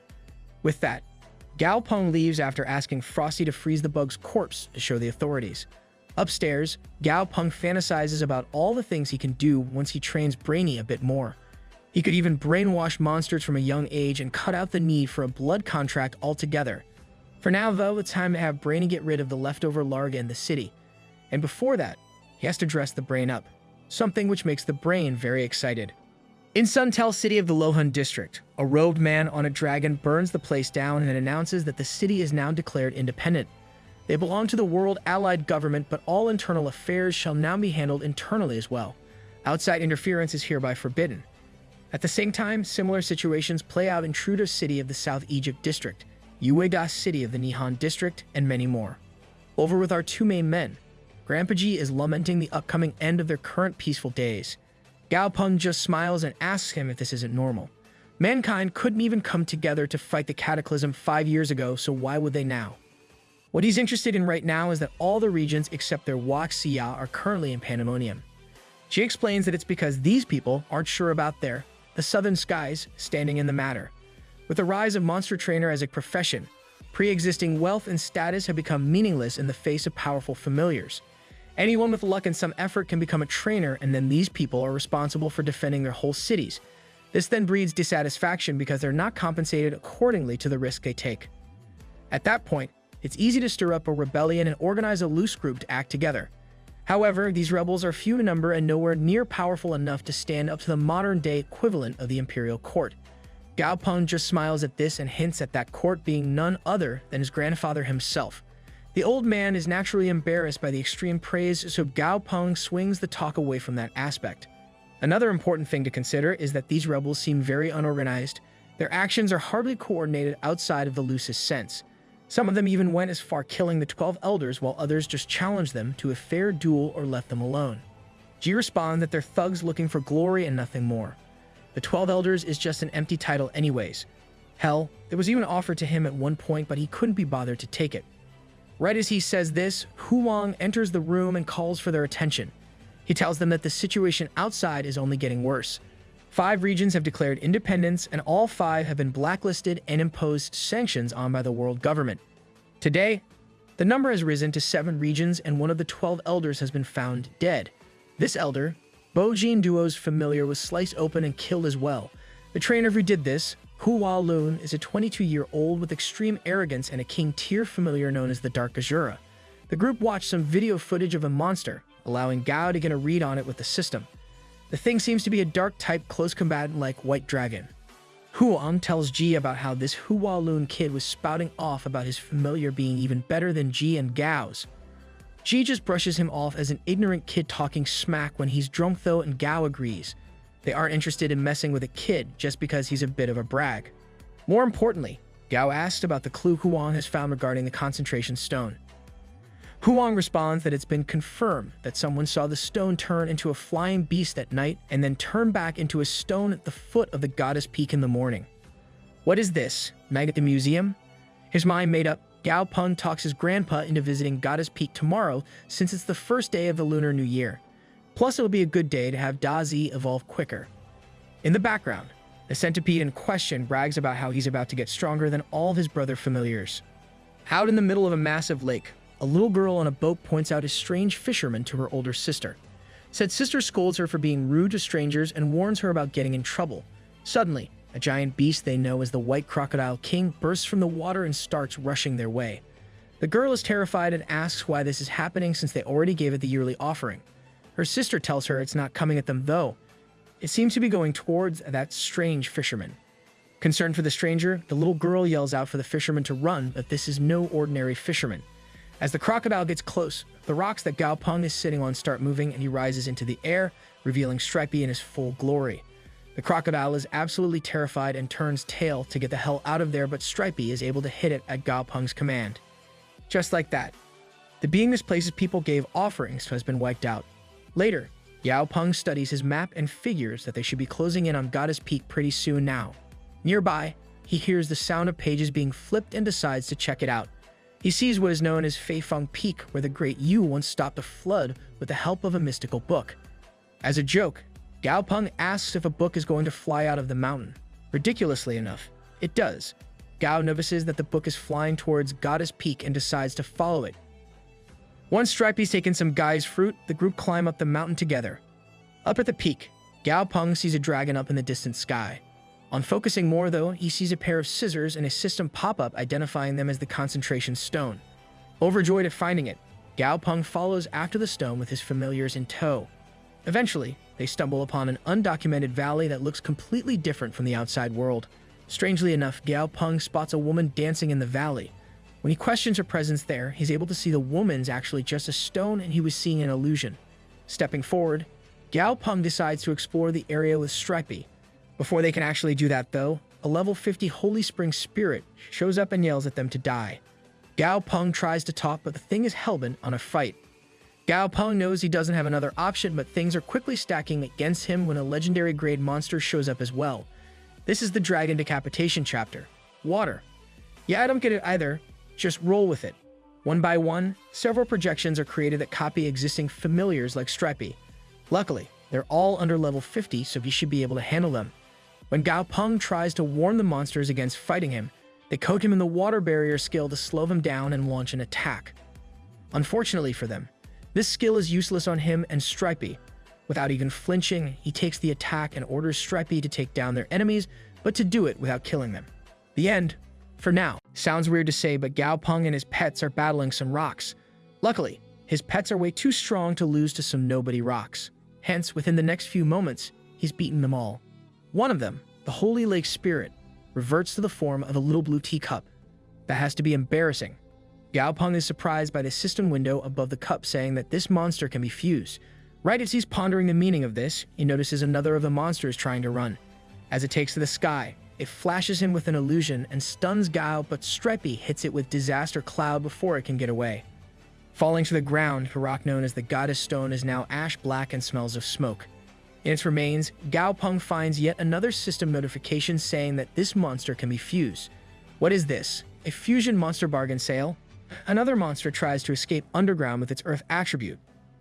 With that, Gao Peng leaves after asking Frosty to freeze the bug's corpse to show the authorities. Upstairs, Gao Peng fantasizes about all the things he can do once he trains Brainy a bit more. He could even brainwash monsters from a young age and cut out the need for a blood contract altogether. For now, though, it's time to have Brainy get rid of the leftover Larga in the city. And before that, he has to dress the brain up, something which makes the brain very excited. In Suntel City of the Lohun district, a robed man on a dragon burns the place down and announces that the city is now declared independent. They belong to the World Allied Government, but all internal affairs shall now be handled internally as well. Outside interference is hereby forbidden. At the same time, similar situations play out in Truda City of the South Egypt district, Ueda City of the Nihon district, and many more. Over with our two main men. Grandpa G is lamenting the upcoming end of their current peaceful days. Gao Peng just smiles and asks him if this isn't normal. Mankind couldn't even come together to fight the cataclysm 5 years ago, so why would they now? What he's interested in right now is that all the regions except their Waxia are currently in pandemonium. She explains that it's because these people aren't sure about the southern skies standing in the matter. With the rise of monster trainer as a profession, pre-existing wealth and status have become meaningless in the face of powerful familiars. Anyone with luck and some effort can become a trainer, and then these people are responsible for defending their whole cities. This then breeds dissatisfaction because they're not compensated accordingly to the risk they take. At that point, it's easy to stir up a rebellion and organize a loose group to act together. However, these rebels are few in number and nowhere near powerful enough to stand up to the modern-day equivalent of the imperial court. Gao Peng just smiles at this and hints at that court being none other than his grandfather himself. The old man is naturally embarrassed by the extreme praise, so Gao Peng swings the talk away from that aspect. Another important thing to consider is that these rebels seem very unorganized. Their actions are hardly coordinated outside of the loosest sense. Some of them even went as far killing the 12 elders, while others just challenged them to a fair duel or left them alone. G responds that they're thugs looking for glory and nothing more. The 12 elders is just an empty title anyways. Hell, it was even offered to him at one point, but he couldn't be bothered to take it. Right as he says this, Huang enters the room and calls for their attention. He tells them that the situation outside is only getting worse. 5 regions have declared independence, and all 5 have been blacklisted and imposed sanctions on by the world government. Today, the number has risen to 7 regions, and one of the 12 elders has been found dead. This elder, Bojin Duo's familiar, was sliced open and killed as well. The trainer who did this, Hua Lun, is a 22-year-old with extreme arrogance and a king-tier familiar known as the Dark Azura. The group watched some video footage of a monster, allowing Gao to get a read on it with the system. The thing seems to be a dark-type close combatant like White Dragon. Huang tells Ji about how this Hua Lun kid was spouting off about his familiar being even better than Ji and Gao's. Ji just brushes him off as an ignorant kid talking smack when he's drunk though, and Gao agrees. They aren't interested in messing with a kid just because he's a bit of a brag. More importantly, Gao asked about the clue Huang has found regarding the concentration stone. Huang responds that it's been confirmed that someone saw the stone turn into a flying beast at night and then turn back into a stone at the foot of the Goddess Peak in the morning. What is this? Mag at the museum? His mind made up, Gao Peng talks his grandpa into visiting Goddess Peak tomorrow since it's the first day of the Lunar New Year. Plus, it'll be a good day to have Dazi evolve quicker. In the background, the centipede in question brags about how he's about to get stronger than all of his brother familiars. Out in the middle of a massive lake, a little girl on a boat points out a strange fisherman to her older sister. Said sister scolds her for being rude to strangers and warns her about getting in trouble. Suddenly, a giant beast they know as the White Crocodile King bursts from the water and starts rushing their way. The girl is terrified and asks why this is happening since they already gave it the yearly offering. Her sister tells her it's not coming at them though. It seems to be going towards that strange fisherman. Concerned for the stranger, the little girl yells out for the fisherman to run, but this is no ordinary fisherman. As the crocodile gets close, the rocks that Gao Peng is sitting on start moving and he rises into the air, revealing Stripey in his full glory. The crocodile is absolutely terrified and turns tail to get the hell out of there, but Stripey is able to hit it at Gao Peng's command. Just like that, the being this place's people gave offerings has been wiped out. Later, Gao Peng studies his map and figures that they should be closing in on Goddess Peak pretty soon now. Nearby, he hears the sound of pages being flipped and decides to check it out. He sees what is known as Feifeng Peak, where the Great Yu once stopped a flood with the help of a mystical book. As a joke, Gao Peng asks if a book is going to fly out of the mountain. Ridiculously enough, it does. Gao notices that the book is flying towards Goddess Peak and decides to follow it. Once Stripey's taken some guy's fruit, the group climb up the mountain together. Up at the peak, Gao Peng sees a dragon up in the distant sky. On focusing more, though, he sees a pair of scissors and a system pop up identifying them as the concentration stone. Overjoyed at finding it, Gao Peng follows after the stone with his familiars in tow. Eventually, they stumble upon an undocumented valley that looks completely different from the outside world. Strangely enough, Gao Peng spots a woman dancing in the valley. When he questions her presence there, he's able to see the woman's actually just a stone and he was seeing an illusion. Stepping forward, Gao Peng decides to explore the area with Stripey. Before they can actually do that, though, a level 50 Holy Spring Spirit shows up and yells at them to die. Gao Peng tries to talk, but the thing is hellbent on a fight. Gao Peng knows he doesn't have another option, but things are quickly stacking against him when a legendary grade monster shows up as well. This is the Dragon Decapitation chapter. Water. Yeah, I don't get it either. Just roll with it. One by one, several projections are created that copy existing familiars like Stripey. Luckily, they're all under level 50, so you should be able to handle them. When Gao Peng tries to warn the monsters against fighting him, they coat him in the water barrier skill to slow him down and launch an attack. Unfortunately for them, this skill is useless on him and Stripey. Without even flinching, he takes the attack and orders Stripey to take down their enemies, but to do it without killing them. The end. For now. Sounds weird to say, but Gao Peng and his pets are battling some rocks. Luckily, his pets are way too strong to lose to some nobody rocks. Hence, within the next few moments, he's beaten them all. One of them, the Holy Lake Spirit, reverts to the form of a little blue teacup. That has to be embarrassing. Gao Peng is surprised by the system window above the cup saying that this monster can be fused. Right as he's pondering the meaning of this, he notices another of the monsters trying to run. As it takes to the sky, it flashes him with an illusion and stuns Gao, but Stripey hits it with Disaster Cloud before it can get away. Falling to the ground, the rock known as the Goddess Stone is now ash black and smells of smoke. In its remains, Gao Peng finds yet another system notification saying that this monster can be fused. What is this? A fusion monster bargain sale? Another monster tries to escape underground with its Earth attribute.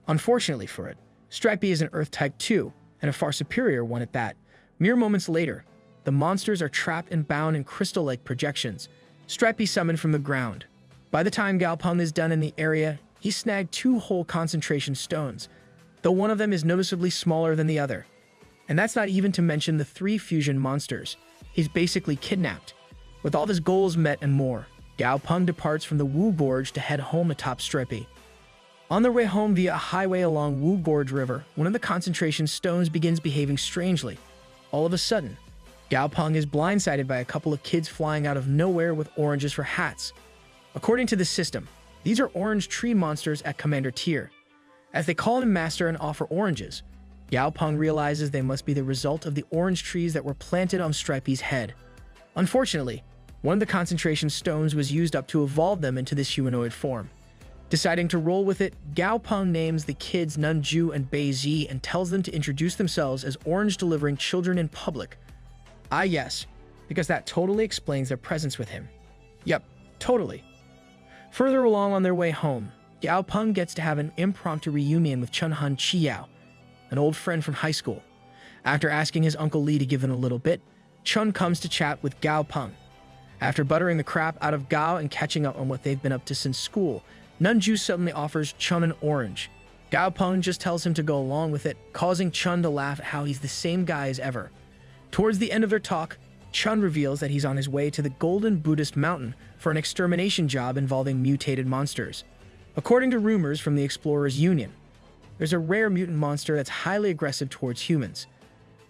Unfortunately for it, Stripey is an Earth type 2, and a far superior one at that. Mere moments later, the monsters are trapped and bound in crystal-like projections. Stripey summoned from the ground. By the time Gao Peng is done in the area, he snagged 2 whole concentration stones, though one of them is noticeably smaller than the other. And that's not even to mention the 3 fusion monsters. He's basically kidnapped. With all his goals met and more, Gao Peng departs from the Wu Gorge to head home atop Stripey. On their way home via a highway along Wu Gorge River, one of the concentration stones begins behaving strangely. All of a sudden, Gao Peng is blindsided by a couple of kids flying out of nowhere with oranges for hats. According to the system, these are orange tree monsters at Commander Tier. As they call him Master and offer oranges, Gao Peng realizes they must be the result of the orange trees that were planted on Stripey's head. Unfortunately, one of the concentration stones was used up to evolve them into this humanoid form. Deciding to roll with it, Gao Peng names the kids Nunju and Beizi and tells them to introduce themselves as orange-delivering children in public. Ah yes, because that totally explains their presence with him. Yep, totally. Further along on their way home, Gao Peng gets to have an impromptu reunion with Chunhan Chiyao, an old friend from high school. After asking his Uncle Li to give in a little bit, Chun comes to chat with Gao Peng. After buttering the crap out of Gao and catching up on what they've been up to since school, Nunju suddenly offers Chun an orange. Gao Peng just tells him to go along with it, causing Chun to laugh at how he's the same guy as ever. Towards the end of their talk, Chun reveals that he's on his way to the Golden Buddhist Mountain for an extermination job involving mutated monsters. According to rumors from the Explorers Union, there's a rare mutant monster that's highly aggressive towards humans.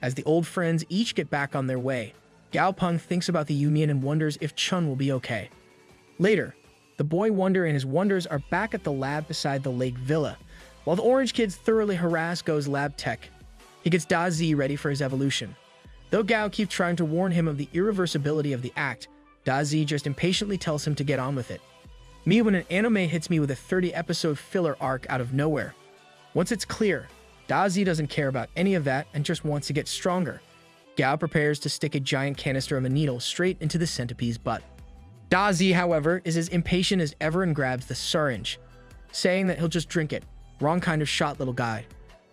As the old friends each get back on their way, Gao Peng thinks about the Union and wonders if Chun will be okay. Later, the boy Wonder and his wonders are back at the lab beside the lake villa, while the orange kids thoroughly harass Go's lab tech. He gets Da Zi ready for his evolution. Though Gao keeps trying to warn him of the irreversibility of the act, Da Zi just impatiently tells him to get on with it. Me when an anime hits me with a 30-episode filler arc out of nowhere. Once it's clear, Da Zi doesn't care about any of that and just wants to get stronger. Gao prepares to stick a giant canister of a needle straight into the centipede's butt. Da Zi, however, is as impatient as ever and grabs the syringe, saying that he'll just drink it. Wrong kind of shot, little guy.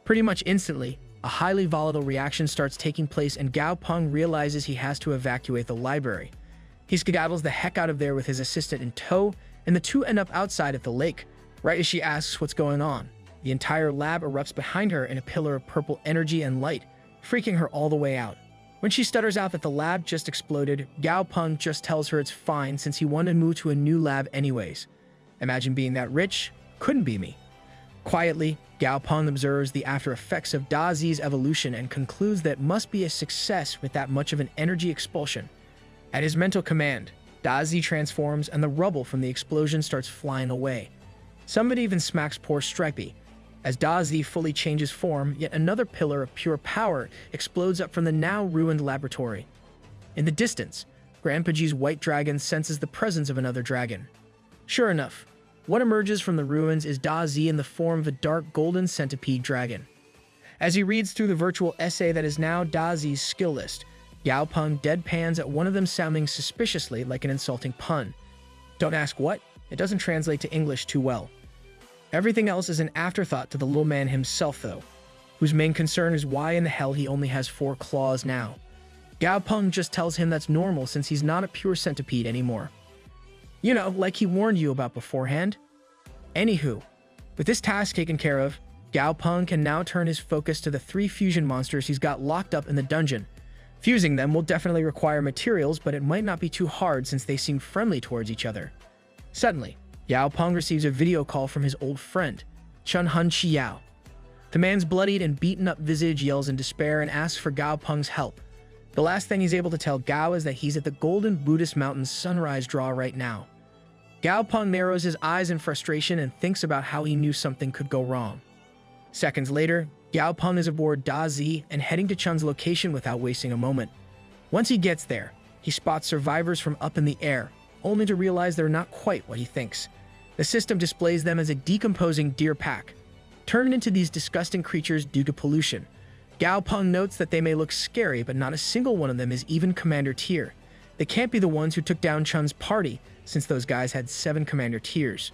Pretty much instantly, a highly volatile reaction starts taking place and Gao Peng realizes he has to evacuate the library. He skedaddles the heck out of there with his assistant in tow, and the two end up outside at the lake. Right as she asks what's going on, the entire lab erupts behind her in a pillar of purple energy and light. freaking her all the way out. When she stutters out that the lab just exploded, Gao Peng just tells her it's fine since he wanted to move to a new lab anyways. Imagine being that rich? Couldn't be me. Quietly, Gao Peng observes the after effects of Da Zi's evolution and concludes that it must be a success with that much of an energy expulsion. At his mental command, Da Zi transforms and the rubble from the explosion starts flying away. Somebody even smacks poor Stripey. As Da Zi fully changes form, yet another pillar of pure power explodes up from the now ruined laboratory. In the distance, Grandpa G's white dragon senses the presence of another dragon. Sure enough, what emerges from the ruins is Da Zi in the form of a dark golden centipede dragon. As he reads through the virtual essay that is now Da Zi's skill list, Gao Peng deadpans at one of them sounding suspiciously like an insulting pun. Don't ask what, it doesn't translate to English too well. Everything else is an afterthought to the little man himself though, whose main concern is why in the hell he only has 4 claws now. Gao Peng just tells him that's normal since he's not a pure centipede anymore. You know, like he warned you about beforehand. Anywho, with this task taken care of, Gao Peng can now turn his focus to the 3 fusion monsters he's got locked up in the dungeon. Fusing them will definitely require materials, but it might not be too hard since they seem friendly towards each other. Suddenly, Gao Peng receives a video call from his old friend, Chun Hun Xiao. The man's bloodied and beaten up visage yells in despair and asks for Gao Peng's help. The last thing he's able to tell Gao is that he's at the Golden Buddhist Mountains sunrise draw right now. Gao Peng narrows his eyes in frustration and thinks about how he knew something could go wrong. Seconds later, Gao Peng is aboard Da Zi and heading to Chun's location without wasting a moment. Once he gets there, he spots survivors from up in the air, only to realize they're not quite what he thinks. The system displays them as a decomposing deer pack, turned into these disgusting creatures due to pollution. Gao Peng notes that they may look scary, but not a single one of them is even Commander Tier. They can't be the ones who took down Chun's party, since those guys had 7 Commander Tiers.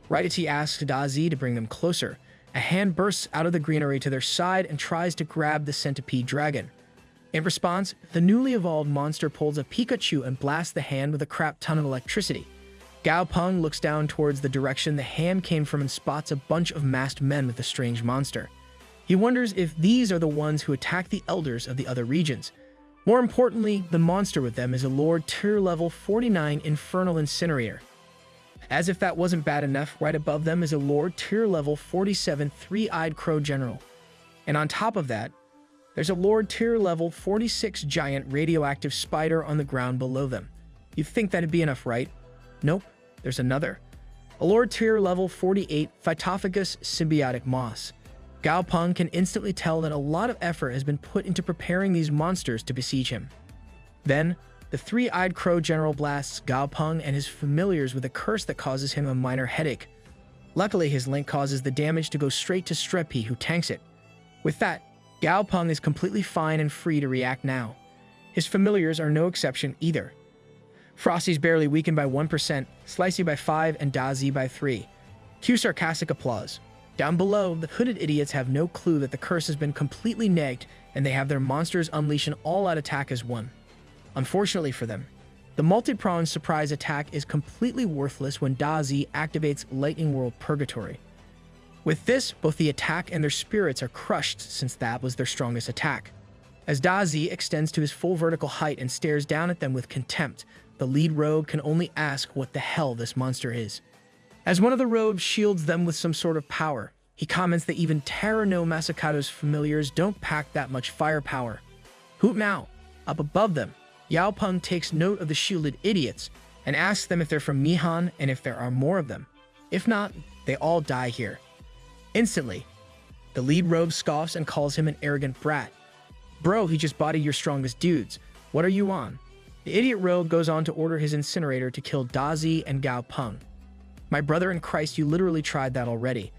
Right as he asks Da Zi to bring them closer, a hand bursts out of the greenery to their side and tries to grab the centipede dragon. In response, the newly evolved monster pulls a Pikachu and blasts the hand with a crap ton of electricity. Gao Peng looks down towards the direction the hand came from and spots a bunch of masked men with the strange monster. He wonders if these are the ones who attack the elders of the other regions. More importantly, the monster with them is a Lord Tier Level 49 Infernal Incinerator. As if that wasn't bad enough, right above them is a Lord Tier Level 47 Three-Eyed Crow General. And on top of that, there's a Lord Tier Level 46 Giant Radioactive Spider on the ground below them. You'd think that'd be enough, right? Nope, there's another. A Lord Tier Level 48 Phytophagus Symbiotic Moss. Gao Peng can instantly tell that a lot of effort has been put into preparing these monsters to besiege him. Then, the Three-Eyed Crow General blasts Gao Peng and his familiars with a curse that causes him a minor headache. Luckily, his link causes the damage to go straight to Strepi, who tanks it. With that, Gao Peng is completely fine and free to react now. His familiars are no exception either. Frosty's barely weakened by 1%, Slicey by 5, and Da Zi by 3. Cue sarcastic applause. Down below, the hooded idiots have no clue that the curse has been completely negged, and they have their monsters unleash an all-out attack as one. Unfortunately for them, the multi-pronged surprise attack is completely worthless when Da Zi activates Lightning World Purgatory. With this, both the attack and their spirits are crushed since that was their strongest attack. As Da Zi extends to his full vertical height and stares down at them with contempt, the lead rogue can only ask what the hell this monster is. As one of the rogues shields them with some sort of power, he comments that even Terra no Masakato's familiars don't pack that much firepower. Hoot now! Up above them, Yao Peng takes note of the shielded idiots and asks them if they're from Mihan and if there are more of them. If not, they all die here. Instantly, the lead rogue scoffs and calls him an arrogant brat. Bro, he just bodied your strongest dudes. What are you on? The idiot rogue goes on to order his incinerator to kill Da Zi and Gao Peng. My brother in Christ, you literally tried that already.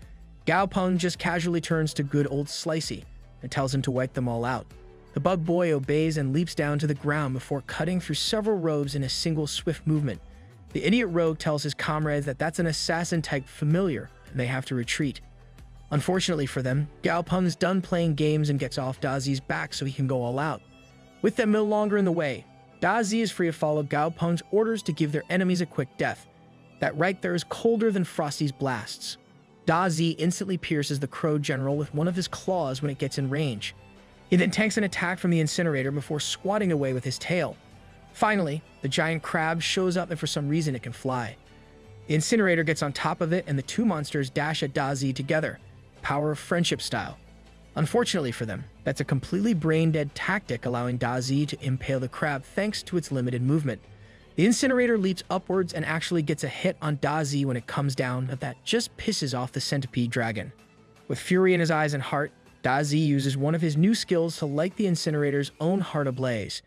Gao Peng just casually turns to good old Slicey and tells him to wipe them all out. The bug boy obeys and leaps down to the ground before cutting through several robes in a single swift movement. The idiot rogue tells his comrades that that's an assassin-type familiar and they have to retreat. Unfortunately for them, Gao Peng's done playing games and gets off Da Zi's back so he can go all out. With them no longer in the way, Da Zi is free to follow Gao Peng's orders to give their enemies a quick death. That right there is colder than Frosty's blasts. Da Zi instantly pierces the Crow General with one of his claws when it gets in range. He then tanks an attack from the incinerator before swatting away with his tail. Finally, the giant crab shows up and for some reason it can fly. The incinerator gets on top of it and the two monsters dash at Dazi together, power of friendship style. Unfortunately for them, that's a completely brain-dead tactic allowing Dazi to impale the crab thanks to its limited movement. The incinerator leaps upwards and actually gets a hit on Dazi when it comes down, but that just pisses off the centipede dragon. With fury in his eyes and heart, Dazi uses one of his new skills to light the incinerator's own heart ablaze.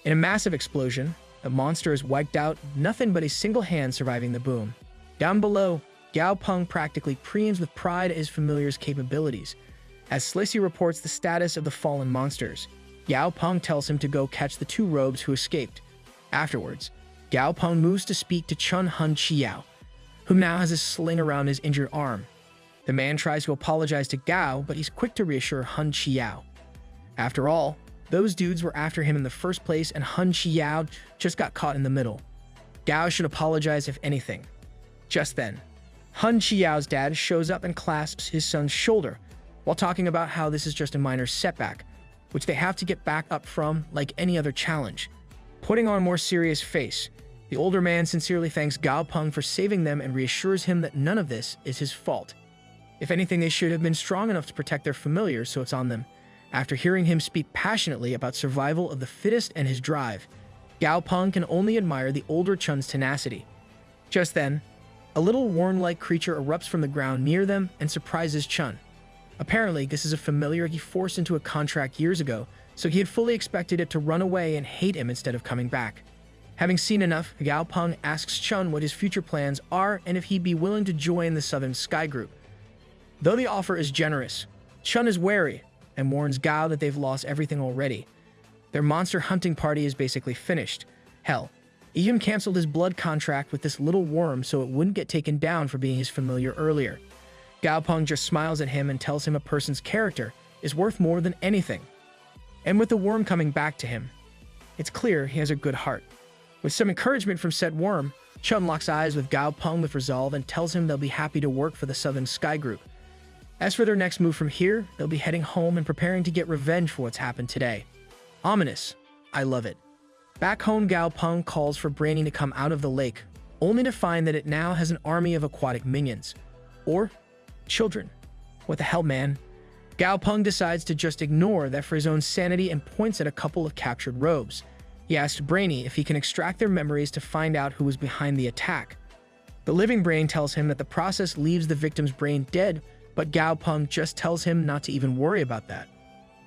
In a massive explosion, the monster is wiped out, nothing but a single hand surviving the boom. Down below, Gao Peng practically preems with pride at his familiar's capabilities. As Slicey reports the status of the fallen monsters, Gao Peng tells him to go catch the two robes who escaped. Afterwards, Gao Peng moves to speak to Chun Hun Chiao, whom now has a sling around his injured arm. The man tries to apologize to Gao, but he's quick to reassure Hun Chiao. After all, those dudes were after him in the first place and Hun Chiao just got caught in the middle. Gao should apologize if anything. Just then, Hun Chiao's dad shows up and clasps his son's shoulder while talking about how this is just a minor setback, which they have to get back up from like any other challenge. Putting on a more serious face, the older man sincerely thanks Gao Peng for saving them and reassures him that none of this is his fault. If anything, they should have been strong enough to protect their familiars, so it's on them. After hearing him speak passionately about survival of the fittest and his drive, Gao Peng can only admire the older Chun's tenacity. Just then, a little worm-like creature erupts from the ground near them and surprises Chun. Apparently, this is a familiar he forced into a contract years ago, so he had fully expected it to run away and hate him instead of coming back. Having seen enough, Gao Peng asks Chun what his future plans are and if he'd be willing to join the Southern Sky Group. Though the offer is generous, Chun is wary and warns Gao that they've lost everything already. Their monster hunting party is basically finished. Hell, he even canceled his blood contract with this little worm so it wouldn't get taken down for being his familiar earlier. Gao Peng just smiles at him and tells him a person's character is worth more than anything. And with the worm coming back to him, it's clear he has a good heart. With some encouragement from said worm, Chun locks eyes with Gao Peng with resolve and tells him they'll be happy to work for the Southern Sky Group. As for their next move from here, they'll be heading home and preparing to get revenge for what's happened today. Ominous. I love it. Back home, Gao Peng calls for Brainy to come out of the lake, only to find that it now has an army of aquatic minions. Or children. What the hell, man? Gao Peng decides to just ignore that for his own sanity and points at a couple of captured robes. He asks Brainy if he can extract their memories to find out who was behind the attack. The living brain tells him that the process leaves the victim's brain dead, but Gao Peng just tells him not to even worry about that.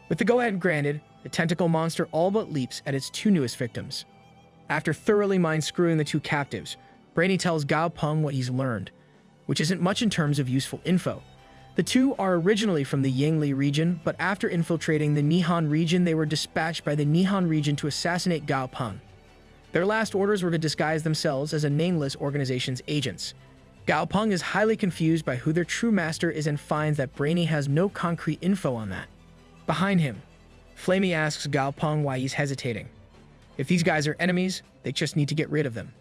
With the go-ahead granted, the tentacle monster all but leaps at its two newest victims. After thoroughly mind-screwing the two captives, Brainy tells Gao Peng what he's learned, which isn't much in terms of useful info. The two are originally from the Yangli region, but after infiltrating the Nihon region, they were dispatched by the Nihon region to assassinate Gao Peng. Their last orders were to disguise themselves as a nameless organization's agents. Gao Peng is highly confused by who their true master is and finds that Brainy has no concrete info on that. Behind him, Flamey asks Gao Peng why he's hesitating. If these guys are enemies, they just need to get rid of them.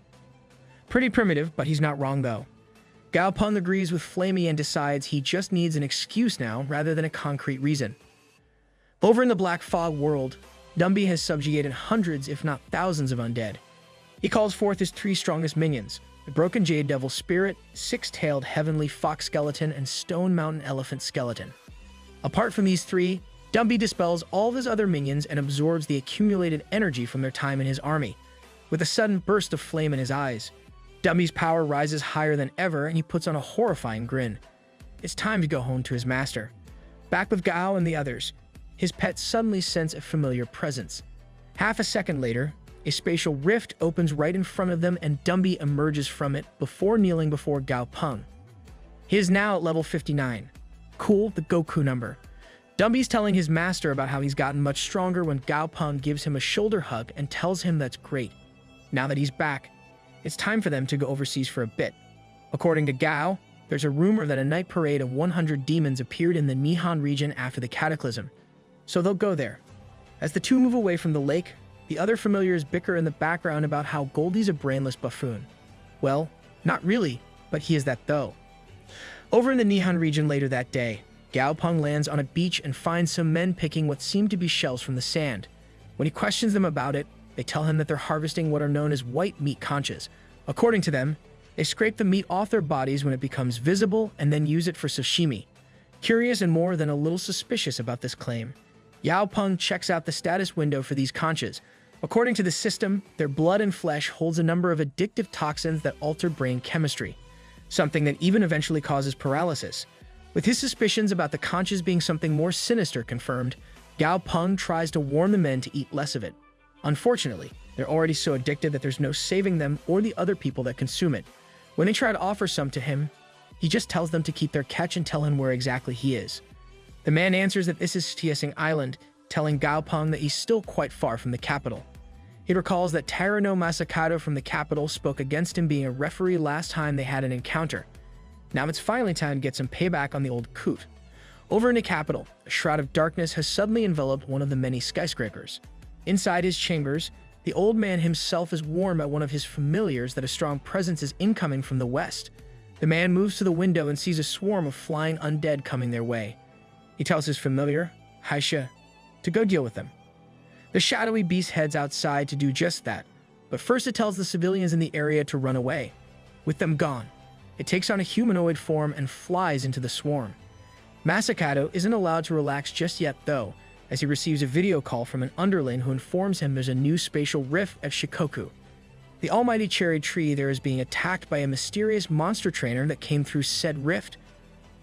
Pretty primitive, but he's not wrong though. Gao Peng agrees with Flamey and decides he just needs an excuse now rather than a concrete reason. Over in the Black Fog world, Dumby has subjugated hundreds if not thousands of undead. He calls forth his three strongest minions, the Broken Jade Devil Spirit, Six-Tailed Heavenly Fox Skeleton, and Stone Mountain Elephant Skeleton. Apart from these three, Dumby dispels all of his other minions and absorbs the accumulated energy from their time in his army. With a sudden burst of flame in his eyes, Dumby's power rises higher than ever and he puts on a horrifying grin. It's time to go home to his master. Back with Gao and the others, his pets suddenly sense a familiar presence. Half a second later, a spatial rift opens right in front of them and Dumby emerges from it before kneeling before Gao Peng. He is now at level 59. Cool, the Goku number. Dumby's telling his master about how he's gotten much stronger when Gao Peng gives him a shoulder hug and tells him that's great. Now that he's back, it's time for them to go overseas for a bit. According to Gao, there's a rumor that a night parade of 100 demons appeared in the Nihon region after the cataclysm, so they'll go there. As the two move away from the lake, the other familiars bicker in the background about how Goldie's a brainless buffoon. Well, not really, but he is that though. Over in the Nihon region later that day, Gao Peng lands on a beach and finds some men picking what seem to be shells from the sand. When he questions them about it, they tell him that they're harvesting what are known as white meat conchas. According to them, they scrape the meat off their bodies when it becomes visible and then use it for sashimi. Curious and more than a little suspicious about this claim, Yao Peng checks out the status window for these conchas. According to the system, their blood and flesh holds a number of addictive toxins that alter brain chemistry, something that even eventually causes paralysis. With his suspicions about the conchas being something more sinister confirmed, Gao Peng tries to warn the men to eat less of it. Unfortunately, they're already so addicted that there's no saving them or the other people that consume it. When they try to offer some to him, he just tells them to keep their catch and tell him where exactly he is. The man answers that this is Tiesing Island, telling Gao Peng that he's still quite far from the capital. He recalls that Tarano Masakato from the capital spoke against him being a referee last time they had an encounter. Now it's finally time to get some payback on the old coot. Over in the capital, a shroud of darkness has suddenly enveloped one of the many skyscrapers. Inside his chambers, the old man himself is warned by one of his familiars that a strong presence is incoming from the west. The man moves to the window and sees a swarm of flying undead coming their way. He tells his familiar, Haisha, to go deal with them. The shadowy beast heads outside to do just that, but first it tells the civilians in the area to run away. With them gone, it takes on a humanoid form and flies into the swarm. Masakato isn't allowed to relax just yet though, as he receives a video call from an underling who informs him there's a new spatial rift at Shikoku. The almighty cherry tree there is being attacked by a mysterious monster trainer that came through said rift.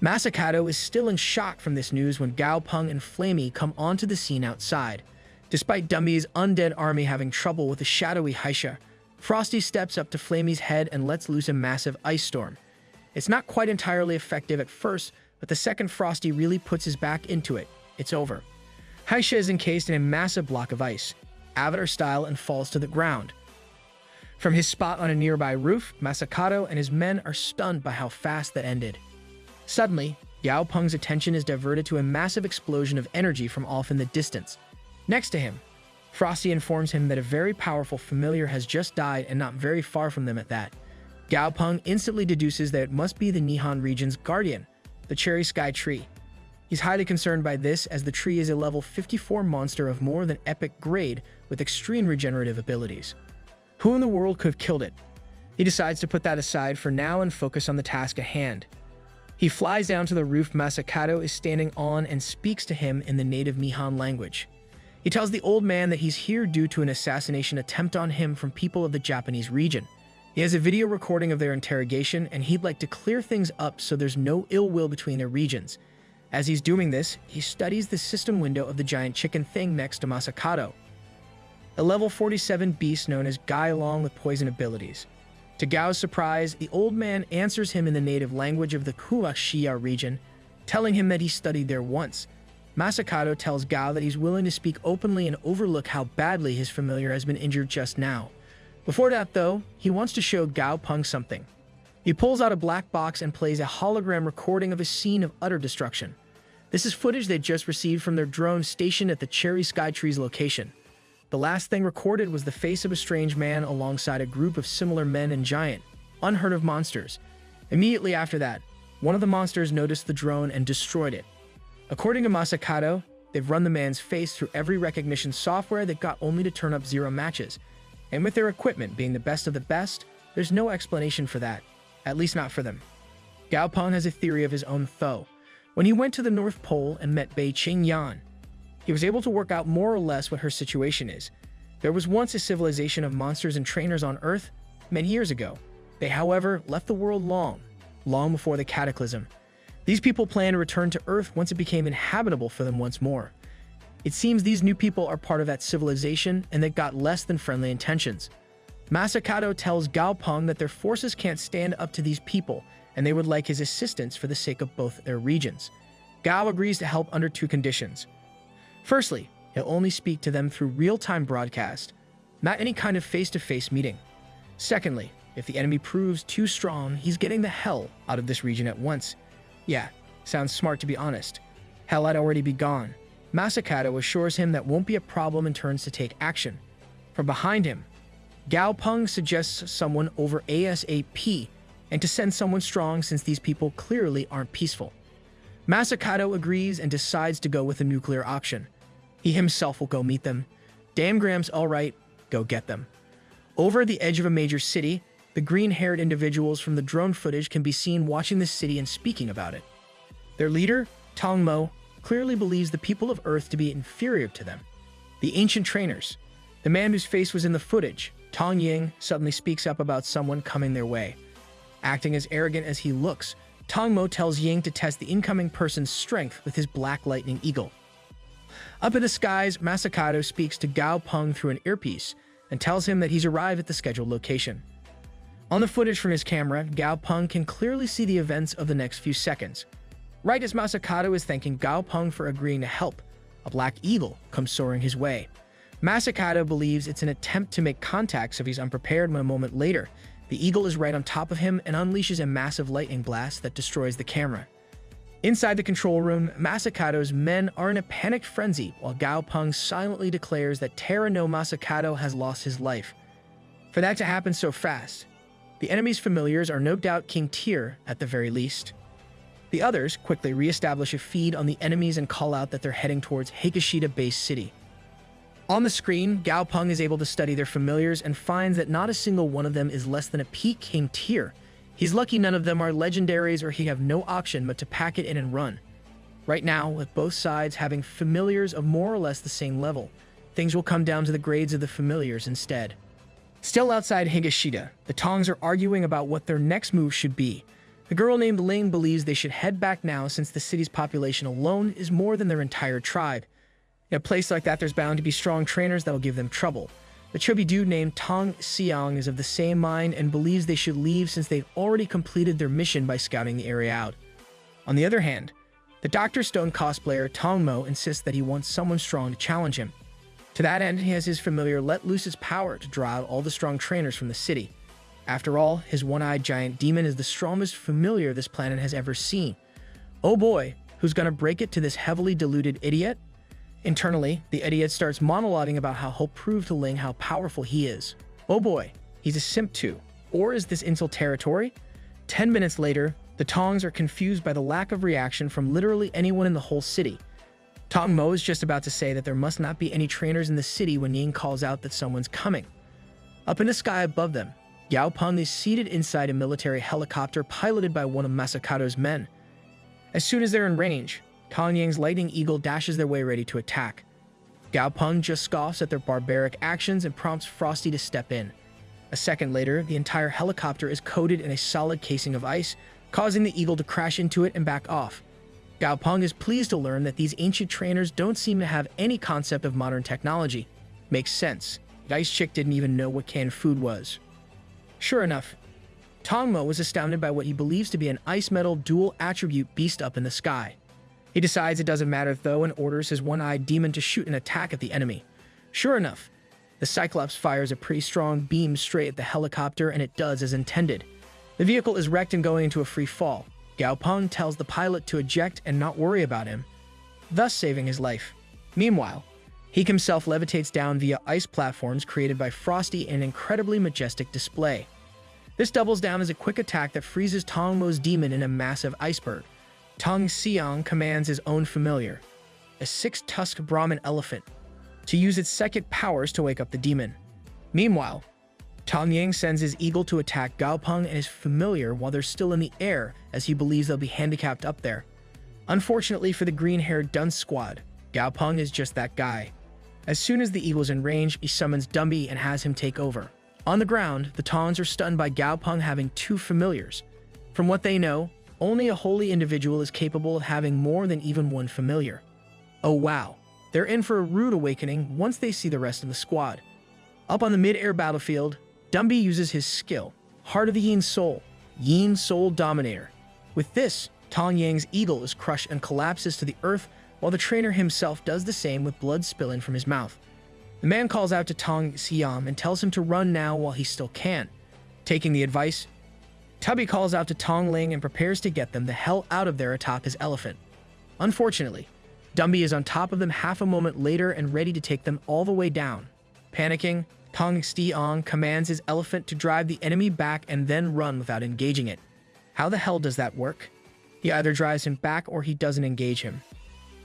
Masakato is still in shock from this news when Gao Peng and Flamey come onto the scene outside. Despite Dummy's undead army having trouble with the shadowy Haisha, Frosty steps up to Flamey's head and lets loose a massive ice storm. It's not quite entirely effective at first, but the second Frosty really puts his back into it, it's over. Haisha is encased in a massive block of ice, Avatar style, and falls to the ground. From his spot on a nearby roof, Masakato and his men are stunned by how fast that ended. Suddenly, Yao Peng's attention is diverted to a massive explosion of energy from off in the distance. Next to him, Frosty informs him that a very powerful familiar has just died and not very far from them at that. Gao Peng instantly deduces that it must be the Nihon region's guardian, the Cherry Sky Tree. He's highly concerned by this as the tree is a level 54 monster of more than epic grade with extreme regenerative abilities. Who in the world could have killed it? He decides to put that aside for now and focus on the task at hand. He flies down to the roof Masakato is standing on and speaks to him in the native Nihon language. He tells the old man that he's here due to an assassination attempt on him from people of the Japanese region. He has a video recording of their interrogation and he'd like to clear things up so there's no ill will between their regions. As he's doing this, he studies the system window of the giant chicken thing next to Masakato, a level 47 beast known as Gai Long with poison abilities. To Gao's surprise, the old man answers him in the native language of the Kuwashia region, telling him that he studied there once. Masakato tells Gao that he's willing to speak openly and overlook how badly his familiar has been injured just now. Before that though, he wants to show Gao Peng something. He pulls out a black box and plays a hologram recording of a scene of utter destruction. This is footage they just received from their drone stationed at the Cherry Sky Tree's location. The last thing recorded was the face of a strange man alongside a group of similar men and giant, unheard of monsters. Immediately after that, one of the monsters noticed the drone and destroyed it. According to Masakato, they've run the man's face through every recognition software that got only to turn up 0 matches. And with their equipment being the best of the best, there's no explanation for that, at least not for them. Gao Peng has a theory of his own though. When he went to the North Pole and met Bei Qingyan, he was able to work out more or less what her situation is. There was once a civilization of monsters and trainers on Earth many years ago. They, however, left the world long before the cataclysm. These people plan to return to Earth once it became inhabitable for them once more. It seems these new people are part of that civilization and that got less than friendly intentions. Masakato tells Gao Peng that their forces can't stand up to these people and they would like his assistance for the sake of both their regions. Gao agrees to help under 2 conditions. Firstly, he'll only speak to them through real-time broadcast, not any kind of face-to-face meeting. Secondly, if the enemy proves too strong, he's getting the hell out of this region at once. Yeah, sounds smart to be honest. Hell had already be gone. Masakato assures him that won't be a problem and turns to take action. From behind him, Gao Peng suggests someone over ASAP and to send someone strong since these people clearly aren't peaceful. Masakato agrees and decides to go with a nuclear option. He himself will go meet them. Damn Grams, all right, go get them. Over the edge of a major city, the green-haired individuals from the drone footage can be seen watching the city and speaking about it. Their leader, Tong Mo, clearly believes the people of Earth to be inferior to them. The ancient trainers, the man whose face was in the footage, Tong Ying, suddenly speaks up about someone coming their way. Acting as arrogant as he looks, Tong Mo tells Ying to test the incoming person's strength with his black lightning eagle. Up in the skies, Masakato speaks to Gao Peng through an earpiece and tells him that he's arrived at the scheduled location. On the footage from his camera, Gao Peng can clearly see the events of the next few seconds. Right as Masakato is thanking Gao Peng for agreeing to help, a black eagle comes soaring his way. Masakato believes it's an attempt to make contact, so he's unprepared when a moment later, the eagle is right on top of him and unleashes a massive lightning blast that destroys the camera. Inside the control room, Masakato's men are in a panicked frenzy while Gao Peng silently declares that Terra no Masakato has lost his life. For that to happen so fast, the enemy's familiars are no doubt King Tyr at the very least. The others quickly re-establish a feed on the enemies and call out that they're heading towards Higashida Base City. On the screen, Gao Peng is able to study their familiars and finds that not a single one of them is less than a peak King Tyr. He's lucky none of them are legendaries or he have no option but to pack it in and run. Right now, with both sides having familiars of more or less the same level, things will come down to the grades of the familiars instead. Still outside Higashida, the Tongs are arguing about what their next move should be. The girl named Ling believes they should head back now since the city's population alone is more than their entire tribe. In a place like that, there's bound to be strong trainers that will give them trouble. The chubby dude named Tong Xiang is of the same mind and believes they should leave since they've already completed their mission by scouting the area out. On the other hand, the Dr. Stone cosplayer Tong Mo insists that he wants someone strong to challenge him. To that end, he has his familiar let loose his power to draw out all the strong trainers from the city. After all, his one-eyed giant demon is the strongest familiar this planet has ever seen. Oh boy, who's gonna break it to this heavily diluted idiot? Internally, the idiot starts monologuing about how he'll prove to Ling how powerful he is. Oh boy, he's a simp too. Or is this insult territory? 10 minutes later, the Tongs are confused by the lack of reaction from literally anyone in the whole city. Tong Mo is just about to say that there must not be any trainers in the city when Ying calls out that someone's coming. Up in the sky above them, Gao Peng is seated inside a military helicopter piloted by one of Masakato's men. As soon as they're in range, Tong Ying's lightning eagle dashes their way ready to attack. Gao Peng just scoffs at their barbaric actions and prompts Frosty to step in. A second later, the entire helicopter is coated in a solid casing of ice, causing the eagle to crash into it and back off. Gao Peng is pleased to learn that these ancient trainers don't seem to have any concept of modern technology. Makes sense. The ice chick didn't even know what canned food was. Sure enough, Tong Mo was astounded by what he believes to be an ice metal dual attribute beast up in the sky. He decides it doesn't matter though and orders his one-eyed demon to shoot an attack at the enemy. Sure enough, the Cyclops fires a pretty strong beam straight at the helicopter and it does as intended. The vehicle is wrecked and going into a free fall. Gao Peng tells the pilot to eject and not worry about him, thus saving his life. Meanwhile, he himself levitates down via ice platforms created by Frosty in an incredibly majestic display. This doubles down as a quick attack that freezes Tong Mo's demon in a massive iceberg. Tong Xiang commands his own familiar, a six-tusked Brahmin elephant, to use its psychic powers to wake up the demon. Meanwhile, Tong Ying sends his eagle to attack Gao Peng and his familiar while they're still in the air as he believes they'll be handicapped up there. Unfortunately for the green-haired dunce squad, Gao Peng is just that guy. As soon as the eagle's in range, he summons Dumby and has him take over. On the ground, the Tongs are stunned by Gao Peng having two familiars. From what they know, only a holy individual is capable of having more than even one familiar. Oh wow, they're in for a rude awakening once they see the rest of the squad. Up on the mid-air battlefield, Dumby uses his skill, Heart of the Yin Soul Dominator. With this, Tong Yang's eagle is crushed and collapses to the earth while the trainer himself does the same with blood spilling from his mouth. The man calls out to Tong Xiang and tells him to run now while he still can. Taking the advice, Tubby calls out to Tong Ling and prepares to get them the hell out of there atop his elephant. Unfortunately, Dumby is on top of them half a moment later and ready to take them all the way down. Panicking, Tong Xiang commands his elephant to drive the enemy back and then run without engaging it. How the hell does that work? He either drives him back or he doesn't engage him.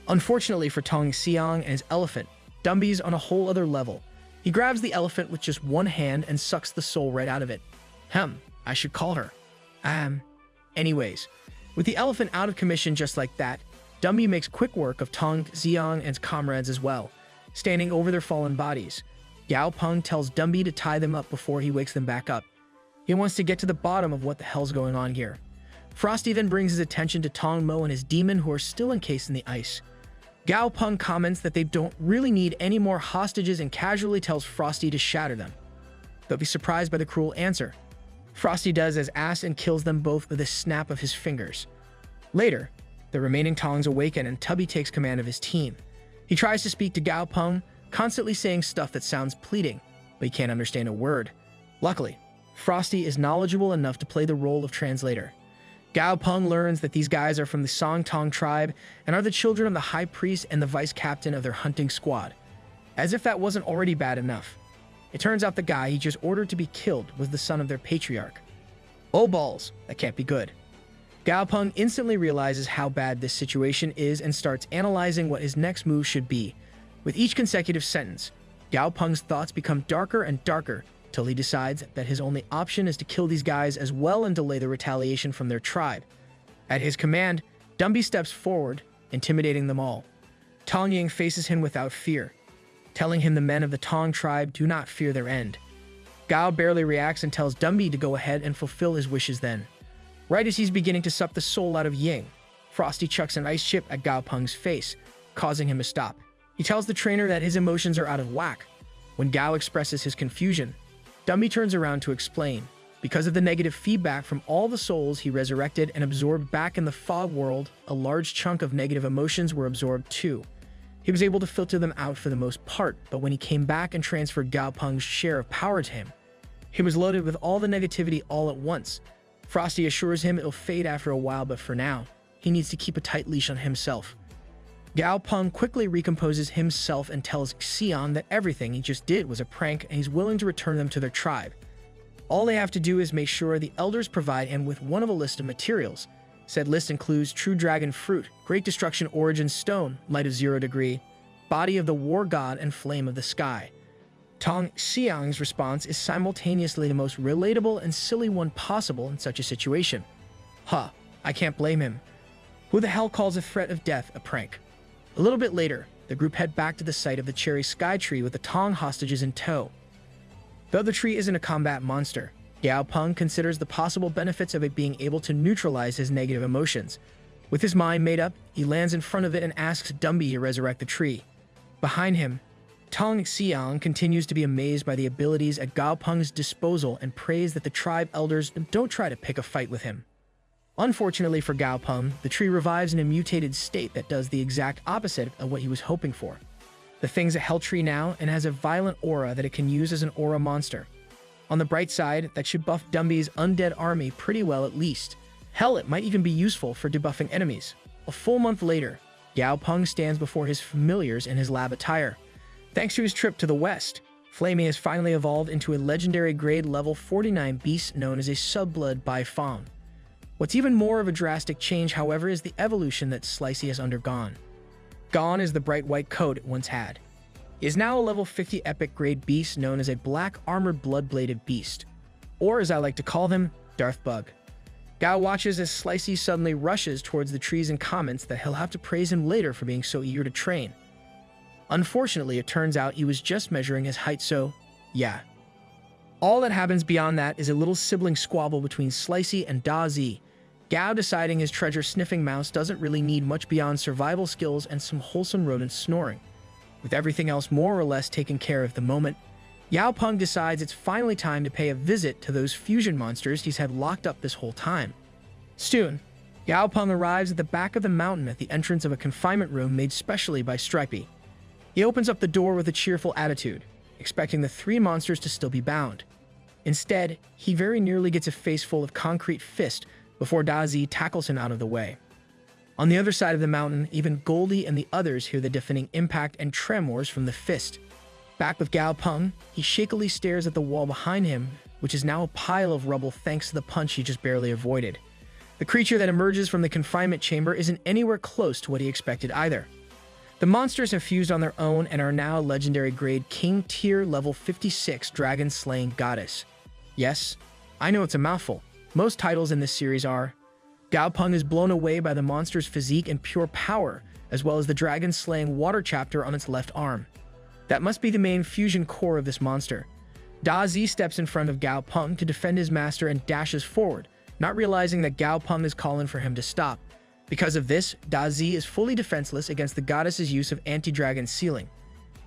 Unfortunately for Tong Xiang and his elephant, Dumby's on a whole other level. He grabs the elephant with just one hand and sucks the soul right out of it. I should call her. Anyways, with the elephant out of commission just like that, Dumby makes quick work of Tong Xiang and his comrades as well, standing over their fallen bodies. Gao Peng tells Dumby to tie them up before he wakes them back up. He wants to get to the bottom of what the hell's going on here. Frosty then brings his attention to Tong Mo and his demon who are still encased in the ice. Gao Peng comments that they don't really need any more hostages and casually tells Frosty to shatter them. They'll be surprised by the cruel answer. Frosty does as ass and kills them both with a snap of his fingers. Later, the remaining Tongs awaken and Tubby takes command of his team. He tries to speak to Gao Peng, constantly saying stuff that sounds pleading, but he can't understand a word. Luckily, Frosty is knowledgeable enough to play the role of translator. Gao Peng learns that these guys are from the Song Tong tribe and are the children of the high priest and the vice captain of their hunting squad. As if that wasn't already bad enough. It turns out the guy he just ordered to be killed was the son of their patriarch. Oh balls, that can't be good. Gao Peng instantly realizes how bad this situation is and starts analyzing what his next move should be. With each consecutive sentence, Gao Peng's thoughts become darker and darker till he decides that his only option is to kill these guys as well and delay the retaliation from their tribe. At his command, Dumby steps forward, intimidating them all. Tong Ying faces him without fear, telling him the men of the Tong tribe do not fear their end. Gao barely reacts and tells Dumby to go ahead and fulfill his wishes then. Right as he's beginning to suck the soul out of Ying, Frosty chucks an ice chip at Gao Peng's face, causing him to stop. He tells the trainer that his emotions are out of whack. When Gao expresses his confusion, Dumby turns around to explain. Because of the negative feedback from all the souls he resurrected and absorbed back in the fog world, a large chunk of negative emotions were absorbed too. He was able to filter them out for the most part, but when he came back and transferred Gao Peng's share of power to him, he was loaded with all the negativity all at once. Frosty assures him it'll fade after a while, but for now, he needs to keep a tight leash on himself. Gao Peng quickly recomposes himself and tells Xian that everything he just did was a prank and he's willing to return them to their tribe. All they have to do is make sure the elders provide him with one of a list of materials. Said list includes True Dragon Fruit, Great Destruction Origin Stone, Light of 0 Degree, Body of the War God, and Flame of the Sky. Tong Xiang's response is simultaneously the most relatable and silly one possible in such a situation. I can't blame him. Who the hell calls a threat of death a prank? A little bit later, the group head back to the site of the Cherry Sky Tree with the Tong hostages in tow. Though the tree isn't a combat monster, Gao Peng considers the possible benefits of it being able to neutralize his negative emotions. With his mind made up, he lands in front of it and asks Dumby to resurrect the tree. Behind him, Tong Xiang continues to be amazed by the abilities at Gao Peng's disposal and prays that the tribe elders don't try to pick a fight with him. Unfortunately for Gao Peng, the tree revives in a mutated state that does the exact opposite of what he was hoping for. The thing's a hell tree now and has a violent aura that it can use as an aura monster. On the bright side, that should buff Dumby's undead army pretty well at least. Hell, it might even be useful for debuffing enemies. A full month later, Gao Peng stands before his familiars in his lab attire. Thanks to his trip to the west, Flamey has finally evolved into a legendary grade level 49 beast known as a Subblood by Fong. What's even more of a drastic change, however, is the evolution that Slicey has undergone. Gone is the bright white coat it once had. He is now a level 50 epic grade beast known as a black armored blood-bladed beast, or as I like to call them, Darth Bug. Gao watches as Slicey suddenly rushes towards the trees and comments that he'll have to praise him later for being so eager to train. Unfortunately, it turns out he was just measuring his height, so yeah. All that happens beyond that is a little sibling squabble between Slicey and Da Zi. Gao deciding his treasure-sniffing mouse doesn't really need much beyond survival skills and some wholesome rodent snoring. With everything else more or less taken care of the moment, Gao Peng decides it's finally time to pay a visit to those fusion monsters he's had locked up this whole time. Soon, Gao Peng arrives at the back of the mountain at the entrance of a confinement room made specially by Stripey. He opens up the door with a cheerful attitude, expecting the three monsters to still be bound. Instead, he very nearly gets a face full of concrete fist before Da Zi tackles him out of the way. On the other side of the mountain, even Goldie and the others hear the deafening impact and tremors from the fist. Back with Gao Peng, he shakily stares at the wall behind him, which is now a pile of rubble thanks to the punch he just barely avoided. The creature that emerges from the confinement chamber isn't anywhere close to what he expected either. The monsters have fused on their own and are now legendary grade King Tier level 56 dragon slaying goddess. Yes, I know it's a mouthful. Most titles in this series are. Gao Peng is blown away by the monster's physique and pure power, as well as the dragon slaying water chapter on its left arm. That must be the main fusion core of this monster. Da Zi steps in front of Gao Peng to defend his master and dashes forward, not realizing that Gao Peng is calling for him to stop. Because of this, Da Zi is fully defenseless against the goddess's use of anti-dragon sealing.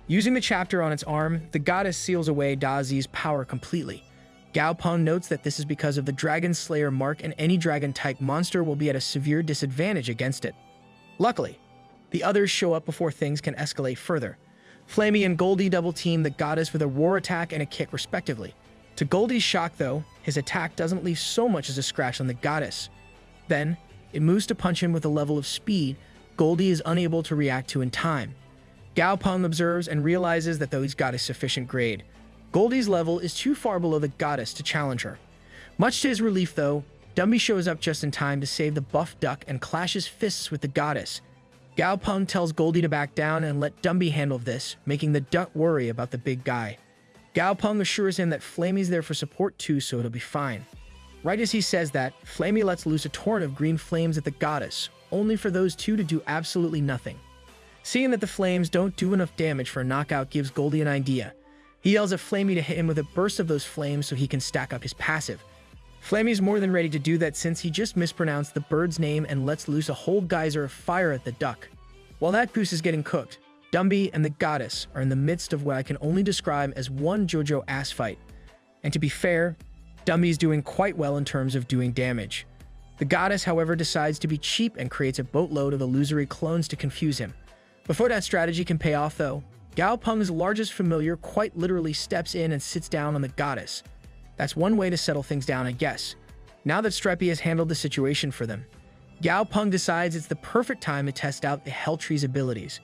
Using the chapter on its arm, the goddess seals away Da Zi's power completely. Gao Peng notes that this is because of the Dragon Slayer mark, and any dragon-type monster will be at a severe disadvantage against it. Luckily, the others show up before things can escalate further. Flamey and Goldie double-team the goddess with a roar attack and a kick respectively. To Goldie's shock though, his attack doesn't leave so much as a scratch on the goddess. Then, it moves to punch him with a level of speed Goldie is unable to react to in time. Gao Peng observes and realizes that though he's got a sufficient grade, Goldie's level is too far below the goddess to challenge her. Much to his relief though, Dumby shows up just in time to save the buff duck and clashes fists with the goddess. Gao Peng tells Goldie to back down and let Dumby handle this, making the duck worry about the big guy. Gao Peng assures him that Flamey's there for support too, so it'll be fine. Right as he says that, Flamey lets loose a torrent of green flames at the goddess, only for those two to do absolutely nothing. Seeing that the flames don't do enough damage for a knockout gives Goldie an idea. He yells at Flamey to hit him with a burst of those flames so he can stack up his passive. Flamey's more than ready to do that since he just mispronounced the bird's name and lets loose a whole geyser of fire at the duck. While that goose is getting cooked, Dumby and the goddess are in the midst of what I can only describe as one JoJo ass fight. And to be fair, Dumby's doing quite well in terms of doing damage. The goddess, however, decides to be cheap and creates a boatload of illusory clones to confuse him. Before that strategy can pay off though, Gao Peng's largest familiar quite literally steps in and sits down on the goddess. That's one way to settle things down, I guess. Now that Streppy has handled the situation for them, Gao Peng decides it's the perfect time to test out the Hell Tree's abilities.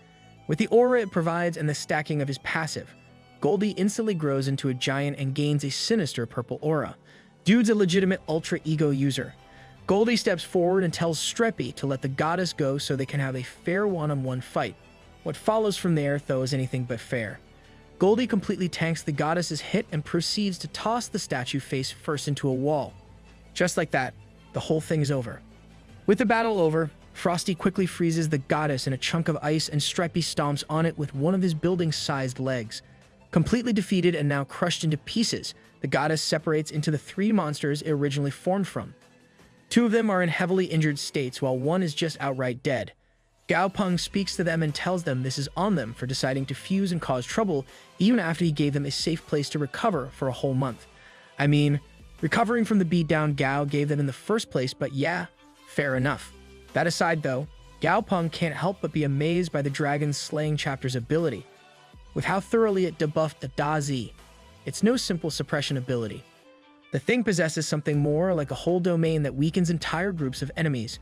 With the aura it provides and the stacking of his passive, Goldie instantly grows into a giant and gains a sinister purple aura. Dude's a legitimate ultra ego user. Goldie steps forward and tells Streppy to let the goddess go so they can have a fair one-on-one fight. What follows from there, though, is anything but fair. Goldie completely tanks the goddess's hit and proceeds to toss the statue face first into a wall. Just like that, the whole thing is over. With the battle over, Frosty quickly freezes the goddess in a chunk of ice and Stripey stomps on it with one of his building-sized legs. Completely defeated and now crushed into pieces, the goddess separates into the three monsters it originally formed from. Two of them are in heavily injured states while one is just outright dead. Gao Peng speaks to them and tells them this is on them for deciding to fuse and cause trouble even after he gave them a safe place to recover for a whole month. I mean, recovering from the beatdown Gao gave them in the first place, but yeah, fair enough. That aside though, Gao Peng can't help but be amazed by the Dragon Slaying chapter's ability. With how thoroughly it debuffed the Da Zi, it's no simple suppression ability. The thing possesses something more like a whole domain that weakens entire groups of enemies.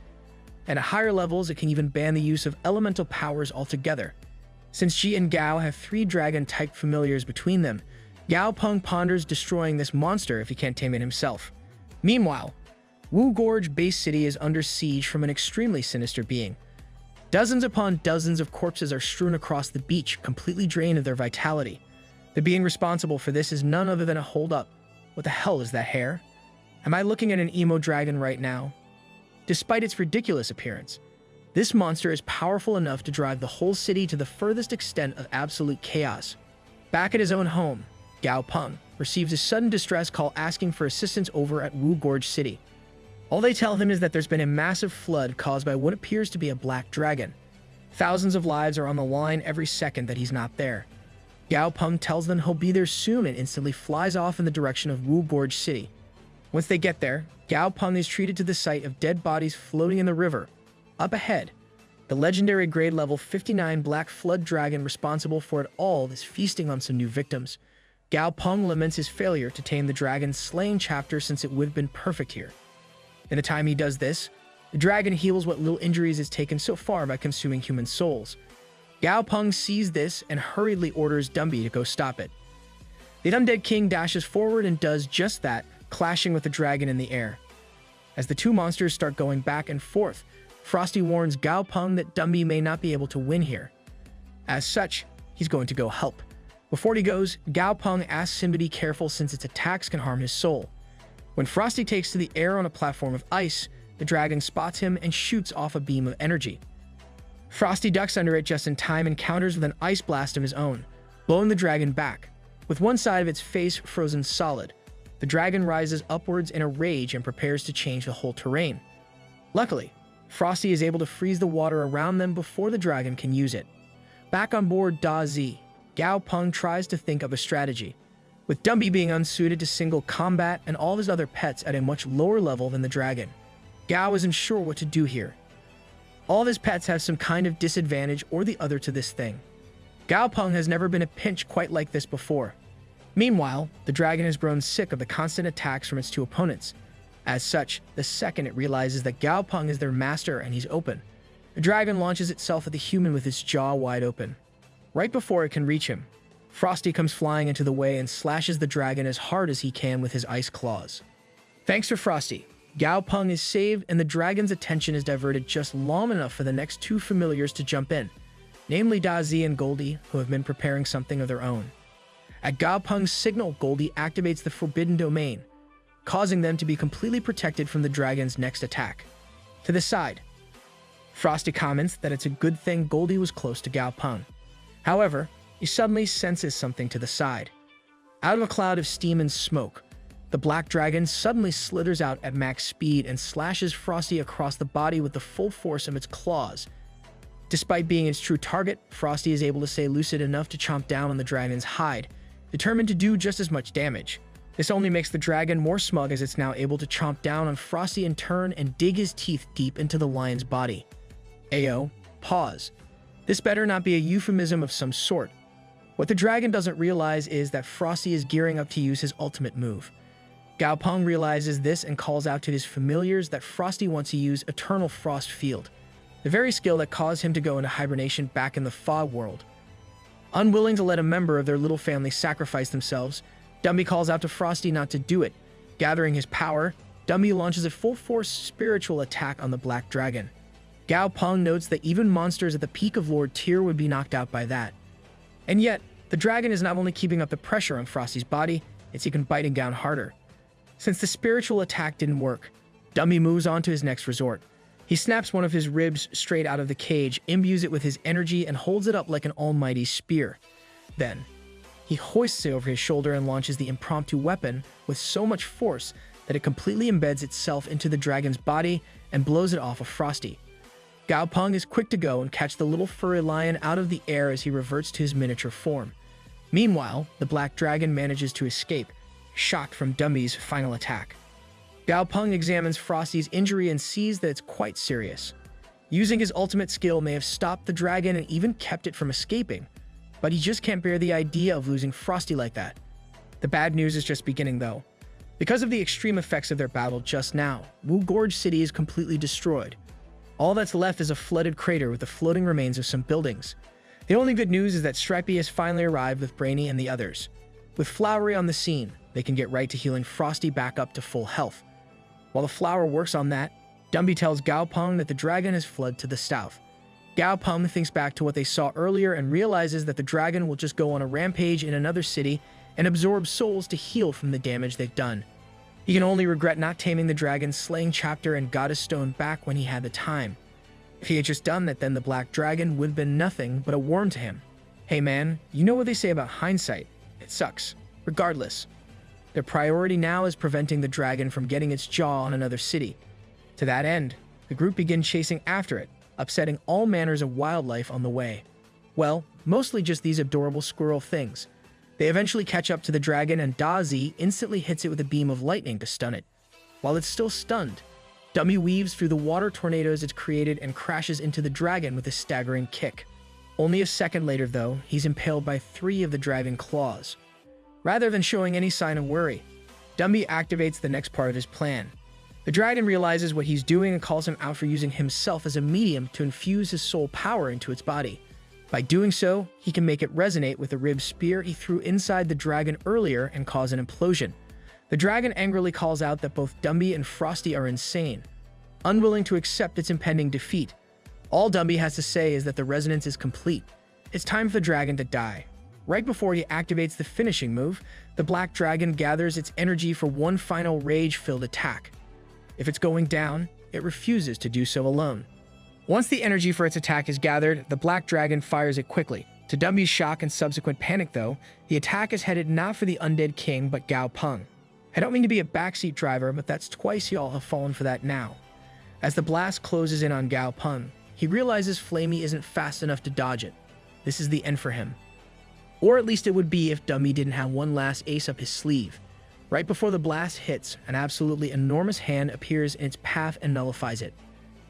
And at higher levels, it can even ban the use of elemental powers altogether. Since Ji and Gao have three dragon-type familiars between them, Gao Peng ponders destroying this monster if he can't tame it himself. Meanwhile, Wu Gorge Base City is under siege from an extremely sinister being. Dozens upon dozens of corpses are strewn across the beach, completely drained of their vitality. The being responsible for this is none other than a hold-up. What the hell is that hair? Am I looking at an emo dragon right now? Despite its ridiculous appearance, this monster is powerful enough to drive the whole city to the furthest extent of absolute chaos. Back at his own home, Gao Peng receives a sudden distress call asking for assistance over at Wu Gorge City. All they tell him is that there's been a massive flood caused by what appears to be a black dragon. Thousands of lives are on the line every second that he's not there. Gao Peng tells them he'll be there soon and instantly flies off in the direction of Wu Gorge City. Once they get there, Gao Peng is treated to the sight of dead bodies floating in the river. Up ahead, the legendary grade level 59 Black Flood Dragon responsible for it all is feasting on some new victims. Gao Peng laments his failure to tame the dragon slaying chapter since it would have been perfect here. In the time he does this, the dragon heals what little injuries it's taken so far by consuming human souls. Gao Peng sees this and hurriedly orders Dumby to go stop it. The undead king dashes forward and does just that, clashing with the dragon in the air. As the two monsters start going back and forth, Frosty warns Gao Peng that Dumby may not be able to win here. As such, he's going to go help. Before he goes, Gao Peng asks him to be careful since its attacks can harm his soul. When Frosty takes to the air on a platform of ice, the dragon spots him and shoots off a beam of energy. Frosty ducks under it just in time and counters with an ice blast of his own, blowing the dragon back. With one side of its face frozen solid, the dragon rises upwards in a rage and prepares to change the whole terrain. Luckily, Frosty is able to freeze the water around them before the dragon can use it. Back on board Da Zi, Gao Peng tries to think of a strategy. With Dumby being unsuited to single combat and all of his other pets at a much lower level than the dragon, Gao isn't sure what to do here. All of his pets have some kind of disadvantage or the other to this thing. Gao Peng has never been a pinch quite like this before. Meanwhile, the dragon has grown sick of the constant attacks from its two opponents. As such, the second it realizes that Gao Peng is their master and he's open, the dragon launches itself at the human with its jaw wide open. Right before it can reach him, Frosty comes flying into the way and slashes the dragon as hard as he can with his ice claws. Thanks to Frosty, Gao Peng is saved and the dragon's attention is diverted just long enough for the next two familiars to jump in, namely Da Zi and Goldie, who have been preparing something of their own. At Gao Peng's signal, Goldie activates the Forbidden Domain, causing them to be completely protected from the dragon's next attack. To the side, Frosty comments that it's a good thing Goldie was close to Gao Peng. However, he suddenly senses something to the side. Out of a cloud of steam and smoke, the black dragon suddenly slithers out at max speed and slashes Frosty across the body with the full force of its claws. Despite being its true target, Frosty is able to stay lucid enough to chomp down on the dragon's hide, determined to do just as much damage. This only makes the dragon more smug as it's now able to chomp down on Frosty in turn and dig his teeth deep into the lion's body. Ayo, pause. This better not be a euphemism of some sort. What the dragon doesn't realize is that Frosty is gearing up to use his ultimate move. Gao Peng realizes this and calls out to his familiars that Frosty wants to use Eternal Frost Field, the very skill that caused him to go into hibernation back in the fog world. Unwilling to let a member of their little family sacrifice themselves, Dumby calls out to Frosty not to do it. Gathering his power, Dumby launches a full-force spiritual attack on the black dragon. Gao Peng notes that even monsters at the peak of Lord Tier would be knocked out by that. And yet, the dragon is not only keeping up the pressure on Frosty's body, it's even biting down harder. Since the spiritual attack didn't work, Dumby moves on to his next resort. He snaps one of his ribs straight out of the cage, imbues it with his energy, and holds it up like an almighty spear. Then, he hoists it over his shoulder and launches the impromptu weapon with so much force that it completely embeds itself into the dragon's body and blows it off of Frosty. Gao Peng is quick to go and catch the little furry lion out of the air as he reverts to his miniature form. Meanwhile, the black dragon manages to escape, shocked from Dumby's final attack. Gao Peng examines Frosty's injury and sees that it's quite serious. Using his ultimate skill may have stopped the dragon and even kept it from escaping, but he just can't bear the idea of losing Frosty like that. The bad news is just beginning though. Because of the extreme effects of their battle just now, Wu Gorge City is completely destroyed. All that's left is a flooded crater with the floating remains of some buildings. The only good news is that Stripey has finally arrived with Brainy and the others. With Flowery on the scene, they can get right to healing Frosty back up to full health. While the flower works on that, Dumby tells Gao Peng that the dragon has fled to the south. Gao Peng thinks back to what they saw earlier and realizes that the dragon will just go on a rampage in another city and absorb souls to heal from the damage they've done. He can only regret not taming the dragon's slaying chapter and Goddess Stone back when he had the time. If he had just done that, then the black dragon would have been nothing but a worm to him. Hey man, you know what they say about hindsight? It sucks. Regardless, their priority now is preventing the dragon from getting its jaw on another city. To that end, the group begin chasing after it, upsetting all manners of wildlife on the way. Well, mostly just these adorable squirrel things. They eventually catch up to the dragon and Da Zi instantly hits it with a beam of lightning to stun it. While it's still stunned, Dummy weaves through the water tornadoes it's created and crashes into the dragon with a staggering kick. Only a second later, though, he's impaled by 3 of the dragon claws. Rather than showing any sign of worry, Dumby activates the next part of his plan. The dragon realizes what he's doing and calls him out for using himself as a medium to infuse his soul power into its body. By doing so, he can make it resonate with the rib spear he threw inside the dragon earlier and cause an implosion. The dragon angrily calls out that both Dumby and Frosty are insane, unwilling to accept its impending defeat. All Dumby has to say is that the resonance is complete. It's time for the dragon to die. Right before he activates the finishing move, the black dragon gathers its energy for one final rage-filled attack. If it's going down, it refuses to do so alone. Once the energy for its attack is gathered, the black dragon fires it quickly. To Dumby's shock and subsequent panic, though, the attack is headed not for the undead king, but Gao Peng. I don't mean to be a backseat driver, but that's twice y'all have fallen for that now. As the blast closes in on Gao Peng, he realizes Flamey isn't fast enough to dodge it. This is the end for him. Or at least it would be if Dumby didn't have one last ace up his sleeve. Right before the blast hits, an absolutely enormous hand appears in its path and nullifies it.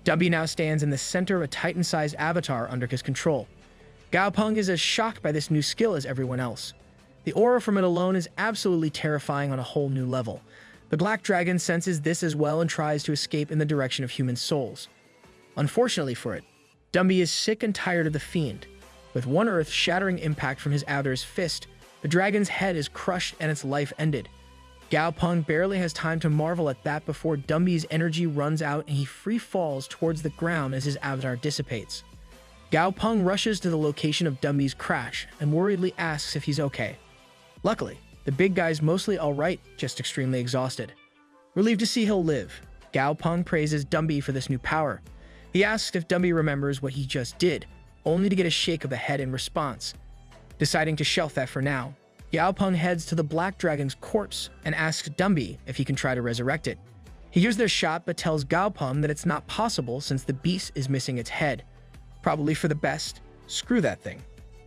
Dumby now stands in the center of a Titan-sized avatar under his control. Gao Peng is as shocked by this new skill as everyone else. The aura from it alone is absolutely terrifying on a whole new level. The black dragon senses this as well and tries to escape in the direction of human souls. Unfortunately for it, Dumby is sick and tired of the fiend. With one earth-shattering impact from his avatar's fist, the dragon's head is crushed and its life ended. Gao Peng barely has time to marvel at that before Dumby's energy runs out and he free falls towards the ground as his avatar dissipates. Gao Peng rushes to the location of Dumby's crash and worriedly asks if he's okay. Luckily, the big guy's mostly alright, just extremely exhausted. Relieved to see he'll live, Gao Peng praises Dumby for this new power. He asks if Dumby remembers what he just did, only to get a shake of the head in response. Deciding to shelf that for now, Gao Peng heads to the black dragon's corpse and asks Dumby if he can try to resurrect it. He gives their shot but tells Gao Peng that it's not possible since the beast is missing its head. Probably for the best. Screw that thing.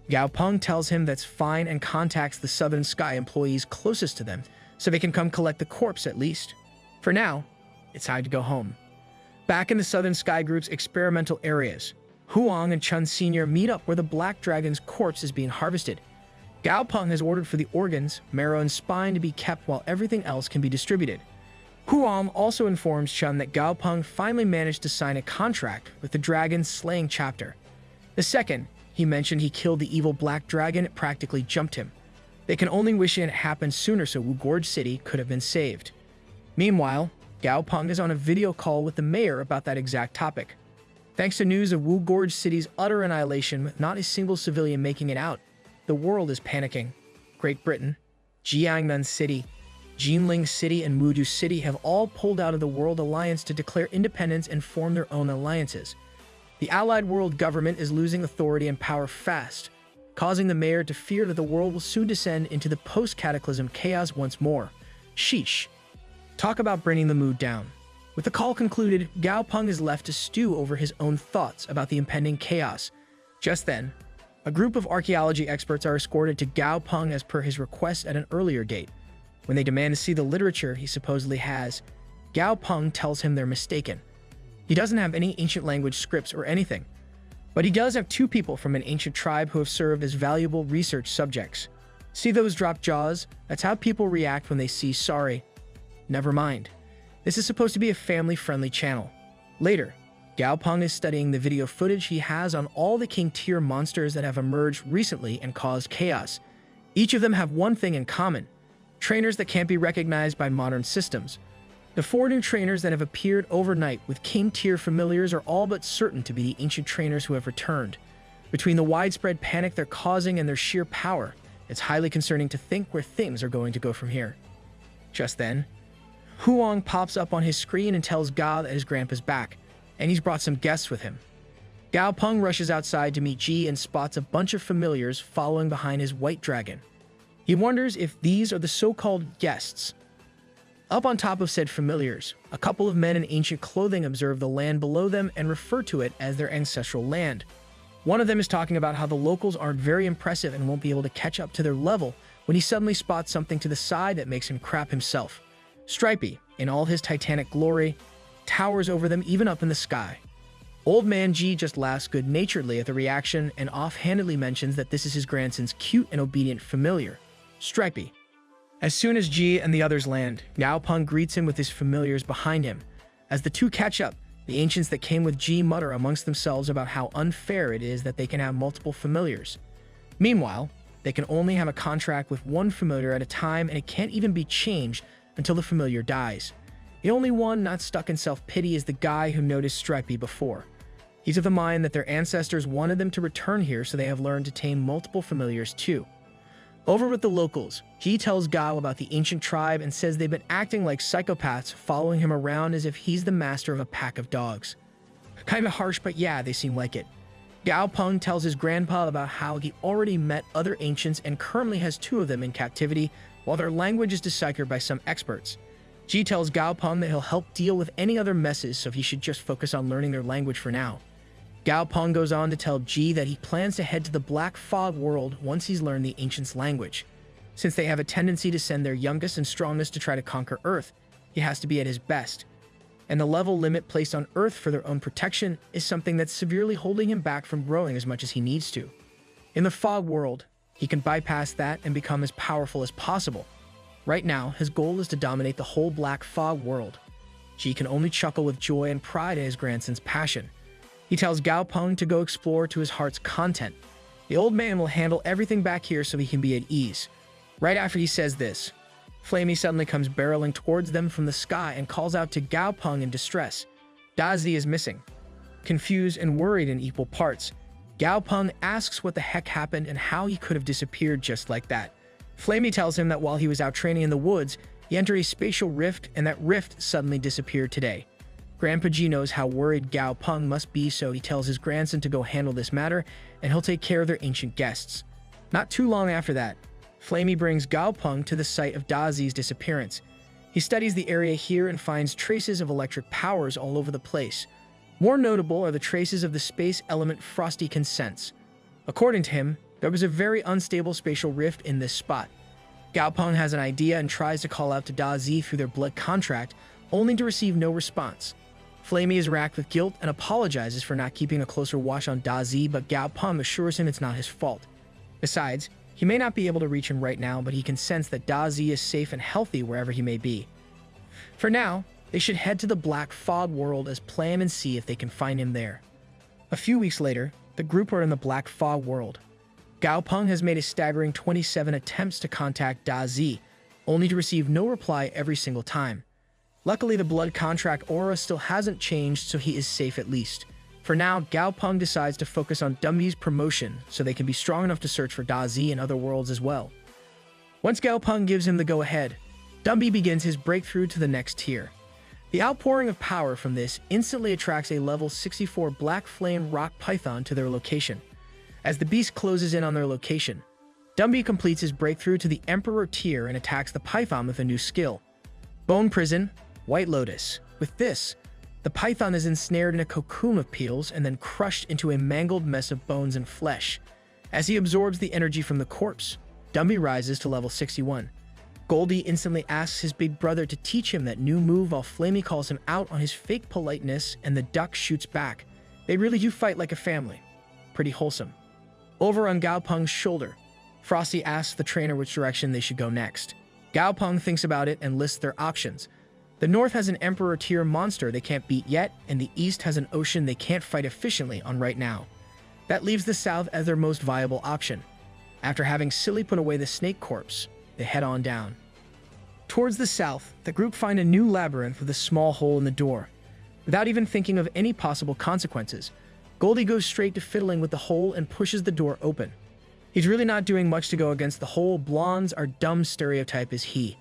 Gao Peng tells him that's fine and contacts the Southern Sky employees closest to them so they can come collect the corpse at least. For now, it's time to go home. Back in the Southern Sky Group's experimental areas, Huang and Chun Sr. meet up where the black dragon's corpse is being harvested. Gao Peng has ordered for the organs, marrow, and spine to be kept while everything else can be distributed. Huang also informs Chun that Gao Peng finally managed to sign a contract with the dragon's slaying chapter. The second he mentioned he killed the evil black dragon, it practically jumped him. They can only wish it happened sooner so Wu Gorge City could have been saved. Meanwhile, Gao Peng is on a video call with the mayor about that exact topic. Thanks to news of Wu Gorge City's utter annihilation with not a single civilian making it out, the world is panicking. Great Britain, Jiangnan City, Jinling City, and Wudu City have all pulled out of the World Alliance to declare independence and form their own alliances. The Allied world government is losing authority and power fast, causing the mayor to fear that the world will soon descend into the post-cataclysm chaos once more. Sheesh. Talk about bringing the mood down. With the call concluded, Gao Peng is left to stew over his own thoughts about the impending chaos. Just then, a group of archaeology experts are escorted to Gao Peng as per his request at an earlier date. When they demand to see the literature he supposedly has, Gao Peng tells him they're mistaken. He doesn't have any ancient language scripts or anything, but he does have two people from an ancient tribe who have served as valuable research subjects. See those drop jaws? That's how people react when they see sorry. Never mind. This is supposed to be a family-friendly channel. Later, Gao Peng is studying the video footage he has on all the King tier monsters that have emerged recently and caused chaos. Each of them have one thing in common: trainers that can't be recognized by modern systems. The 4 new trainers that have appeared overnight with King tier familiars are all but certain to be the ancient trainers who have returned. Between the widespread panic they're causing and their sheer power, it's highly concerning to think where things are going to go from here. Just then, Huang pops up on his screen and tells Gao that his grandpa's back, and he's brought some guests with him. Gao Peng rushes outside to meet Ji and spots a bunch of familiars following behind his white dragon. He wonders if these are the so-called guests. Up on top of said familiars, a couple of men in ancient clothing observe the land below them and refer to it as their ancestral land. One of them is talking about how the locals aren't very impressive and won't be able to catch up to their level when he suddenly spots something to the side that makes him crap himself. Stripey, in all his titanic glory, towers over them even up in the sky. Old man Ji just laughs good-naturedly at the reaction and offhandedly mentions that this is his grandson's cute and obedient familiar, Stripey. As soon as Ji and the others land, Gao Peng greets him with his familiars behind him. As the two catch up, the ancients that came with Ji mutter amongst themselves about how unfair it is that they can have multiple familiars. Meanwhile, they can only have a contract with one familiar at a time and it can't even be changed until the familiar dies. The only one not stuck in self-pity is the guy who noticed Stripey before. He's of the mind that their ancestors wanted them to return here, so they have learned to tame multiple familiars too. Over with the locals, Ji tells Gao about the ancient tribe and says they've been acting like psychopaths, following him around as if he's the master of a pack of dogs. Kinda harsh, but yeah, they seem like it. Gao Peng tells his grandpa about how he already met other ancients and currently has 2 of them in captivity, while their language is deciphered by some experts. Ji tells Gao Peng that he'll help deal with any other messes, so he should just focus on learning their language for now. Gao Peng goes on to tell Ji that he plans to head to the Black Fog world once he's learned the ancients' language. Since they have a tendency to send their youngest and strongest to try to conquer Earth, he has to be at his best. And the level limit placed on Earth for their own protection is something that's severely holding him back from growing as much as he needs to. In the Fog world, he can bypass that and become as powerful as possible. Right now, his goal is to dominate the whole Black Fog world. Ji can only chuckle with joy and pride at his grandson's passion. He tells Gao Peng to go explore to his heart's content. The old man will handle everything back here so he can be at ease. Right after he says this, Flamey suddenly comes barreling towards them from the sky and calls out to Gao Peng in distress. Dazi is missing. Confused and worried in equal parts, Gao Peng asks what the heck happened and how he could have disappeared just like that. Flamey tells him that while he was out training in the woods, he entered a spatial rift and that rift suddenly disappeared today. Grandpa Ji knows how worried Gao Peng must be, so he tells his grandson to go handle this matter and he'll take care of their ancient guests. Not too long after that, Flamey brings Gao Peng to the site of Dazi's disappearance. He studies the area here and finds traces of electric powers all over the place. More notable are the traces of the space element Frosty Consents. According to him, there was a very unstable spatial rift in this spot. Gao Peng has an idea and tries to call out to Dazi through their blood contract, only to receive no response. Flamey is racked with guilt and apologizes for not keeping a closer watch on Dazi, but Gao Peng assures him it's not his fault. Besides, he may not be able to reach him right now, but he can sense that Dazi is safe and healthy wherever he may be. For now, they should head to the Black Fog world as planned and see if they can find him there. A few weeks later, the group are in the Black Fog world. Gao Peng has made a staggering 27 attempts to contact Dazi, only to receive no reply every single time. Luckily, the blood contract aura still hasn't changed, so he is safe at least. For now, Gao Peng decides to focus on Dumby's promotion so they can be strong enough to search for Dazi in other worlds as well. Once Gao Peng gives him the go-ahead, Dumby begins his breakthrough to the next tier. The outpouring of power from this instantly attracts a level 64 Black Flame Rock Python to their location. As the beast closes in on their location, Dumby completes his breakthrough to the Emperor tier and attacks the Python with a new skill. Bone Prison, White Lotus. With this, the python is ensnared in a cocoon of peels and then crushed into a mangled mess of bones and flesh. As he absorbs the energy from the corpse, Dumby rises to level 61. Goldie instantly asks his big brother to teach him that new move while Flamey calls him out on his fake politeness and the duck shoots back. They really do fight like a family. Pretty wholesome. Over on Gao Peng's shoulder, Frosty asks the trainer which direction they should go next. Gao Peng thinks about it and lists their options. The north has an Emperor tier monster they can't beat yet, and the east has an ocean they can't fight efficiently on right now. That leaves the south as their most viable option. After having Silly put away the snake corpse, they head on down. Towards the south, the group find a new labyrinth with a small hole in the door. Without even thinking of any possible consequences, Goldie goes straight to fiddling with the hole and pushes the door open. He's really not doing much to go against the whole blondes are dumb stereotype as he.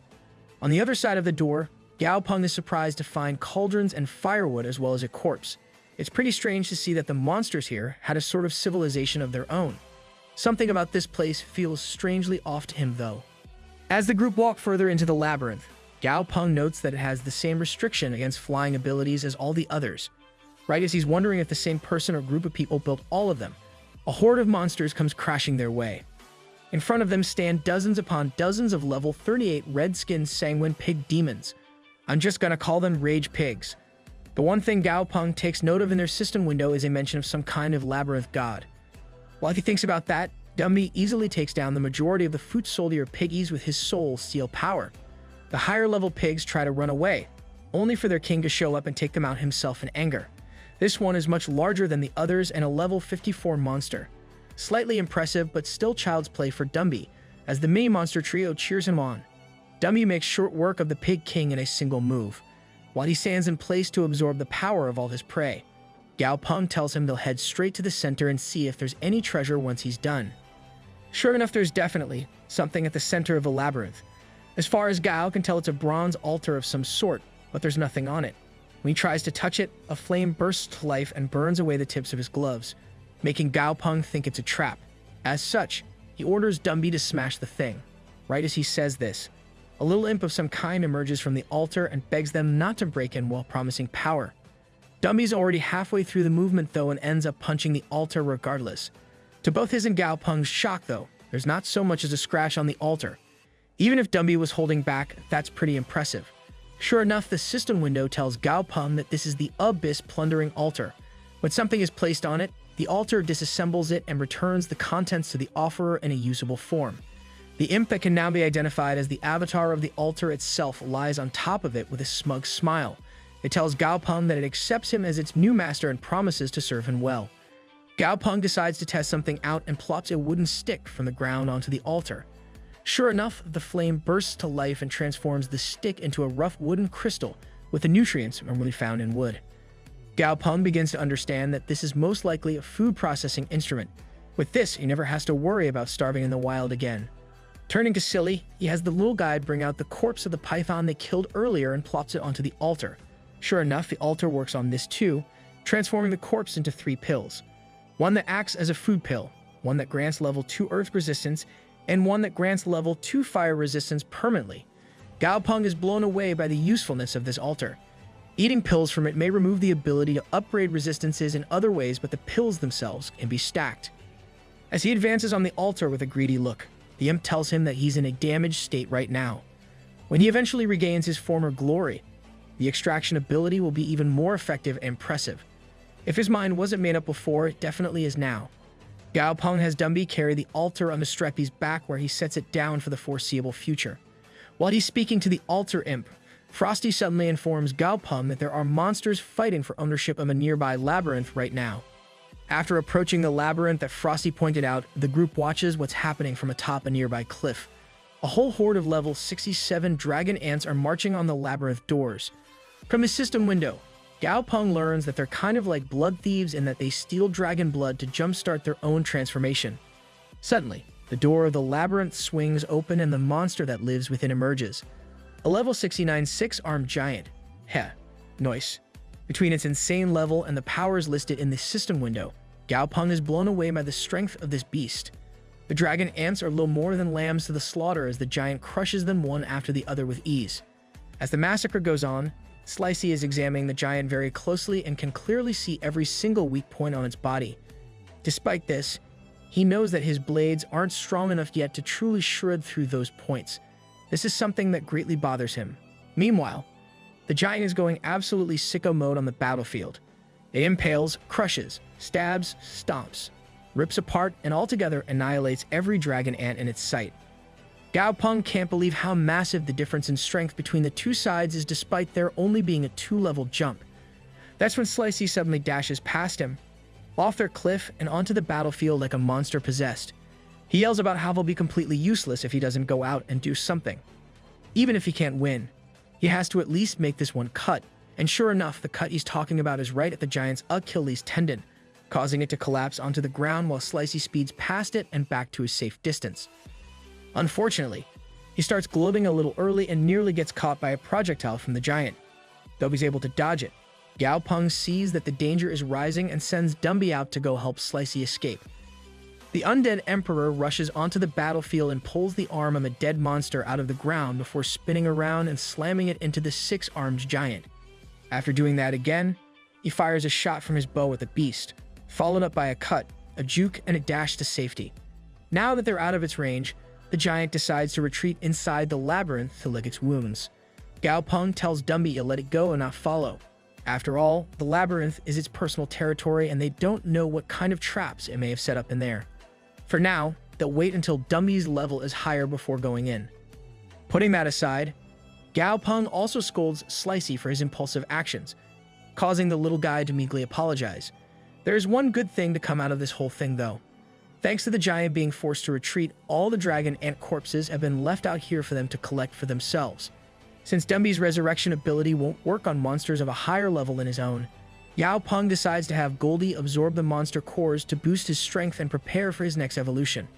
On the other side of the door, Gao Peng is surprised to find cauldrons and firewood as well as a corpse. It's pretty strange to see that the monsters here had a sort of civilization of their own. Something about this place feels strangely off to him though. As the group walk further into the labyrinth, Gao Peng notes that it has the same restriction against flying abilities as all the others. Right as he's wondering if the same person or group of people built all of them, a horde of monsters comes crashing their way. In front of them stand dozens upon dozens of level 38 red-skinned sanguine pig demons. I'm just gonna call them rage pigs. The one thing Gao Peng takes note of in their system window is a mention of some kind of labyrinth god. While he thinks about that, Dumby easily takes down the majority of the Foot Soldier piggies with his soul steel power. The higher level pigs try to run away, only for their king to show up and take them out himself in anger. This one is much larger than the others and a level 54 monster. Slightly impressive but still child's play for Dumby, as the mini monster trio cheers him on. Dumby makes short work of the Pig King in a single move, while he stands in place to absorb the power of all his prey. Gao Peng tells him they'll head straight to the center and see if there's any treasure once he's done. Sure enough, there's definitely something at the center of the labyrinth. As far as Gao can tell, it's a bronze altar of some sort, but there's nothing on it. When he tries to touch it, a flame bursts to life and burns away the tips of his gloves, making Gao Peng think it's a trap. As such, he orders Dumby to smash the thing. Right as he says this, a little imp of some kind emerges from the altar and begs them not to break in while promising power. Dumby's already halfway through the movement though and ends up punching the altar regardless. To both his and Gao Peng's shock though, there's not so much as a scratch on the altar. Even if Dumby was holding back, that's pretty impressive. Sure enough, the system window tells Gao Peng that this is the Abyss plundering altar. When something is placed on it, the altar disassembles it and returns the contents to the offerer in a usable form. The imp that can now be identified as the avatar of the altar itself lies on top of it with a smug smile. It tells Gao Peng that it accepts him as its new master and promises to serve him well. Gao Peng decides to test something out and plops a wooden stick from the ground onto the altar. Sure enough, the flame bursts to life and transforms the stick into a rough wooden crystal with the nutrients normally found in wood. Gao Peng begins to understand that this is most likely a food processing instrument. With this, he never has to worry about starving in the wild again. Turning to Silly, he has the little guide bring out the corpse of the python they killed earlier and plops it onto the altar. Sure enough, the altar works on this too, transforming the corpse into 3 pills. One that acts as a food pill, one that grants level 2 earth resistance, and one that grants level 2 fire resistance permanently. Gao Peng is blown away by the usefulness of this altar. Eating pills from it may remove the ability to upgrade resistances in other ways, but the pills themselves can be stacked. As he advances on the altar with a greedy look, the imp tells him that he's in a damaged state right now. When he eventually regains his former glory, the extraction ability will be even more effective and impressive. If his mind wasn't made up before, it definitely is now. Gao Peng has Dumby carry the altar on the Streppy's back where he sets it down for the foreseeable future. While he's speaking to the altar imp, Frosty suddenly informs Gao Peng that there are monsters fighting for ownership of a nearby labyrinth right now. After approaching the labyrinth that Frosty pointed out, the group watches what's happening from atop a nearby cliff. A whole horde of level 67 dragon ants are marching on the labyrinth doors. From his system window, Gao Peng learns that they're kind of like blood thieves in that they steal dragon blood to jumpstart their own transformation. Suddenly, the door of the labyrinth swings open and the monster that lives within emerges. A level 69 6-armed giant. Heh, nice. Between its insane level and the powers listed in the system window, Gao Peng is blown away by the strength of this beast. The dragon ants are little more than lambs to the slaughter as the giant crushes them one after the other with ease. As the massacre goes on, Slicey is examining the giant very closely and can clearly see every single weak point on its body. Despite this, he knows that his blades aren't strong enough yet to truly shred through those points. This is something that greatly bothers him. Meanwhile, the giant is going absolutely sicko mode on the battlefield. It impales, crushes, stabs, stomps, rips apart, and altogether annihilates every dragon ant in its sight. Gao Peng can't believe how massive the difference in strength between the two sides is despite there only being a 2-level jump. That's when Slicey suddenly dashes past him, off their cliff and onto the battlefield like a monster possessed. He yells about how they'll be completely useless if he doesn't go out and do something. Even if he can't win, he has to at least make this one cut, and sure enough, the cut he's talking about is right at the giant's Achilles tendon, causing it to collapse onto the ground while Slicey speeds past it and back to his safe distance. Unfortunately, he starts gloating a little early and nearly gets caught by a projectile from the giant. Though he's able to dodge it, Gao Peng sees that the danger is rising and sends Dumby out to go help Slicey escape. The undead emperor rushes onto the battlefield and pulls the arm of a dead monster out of the ground before spinning around and slamming it into the 6-armed giant. After doing that again, he fires a shot from his bow at the beast, followed up by a cut, a juke, and a dash to safety. Now that they're out of its range, the giant decides to retreat inside the labyrinth to lick its wounds. Gao Peng tells Dumby to let it go and not follow. After all, the labyrinth is its personal territory and they don't know what kind of traps it may have set up in there. For now, they'll wait until Dumby's level is higher before going in. Putting that aside, Gao Peng also scolds Slicey for his impulsive actions, causing the little guy to meekly apologize. There is one good thing to come out of this whole thing though. Thanks to the giant being forced to retreat, all the dragon ant corpses have been left out here for them to collect for themselves. Since Dumby's resurrection ability won't work on monsters of a higher level than his own, Yao Peng decides to have Goldie absorb the monster cores to boost his strength and prepare for his next evolution.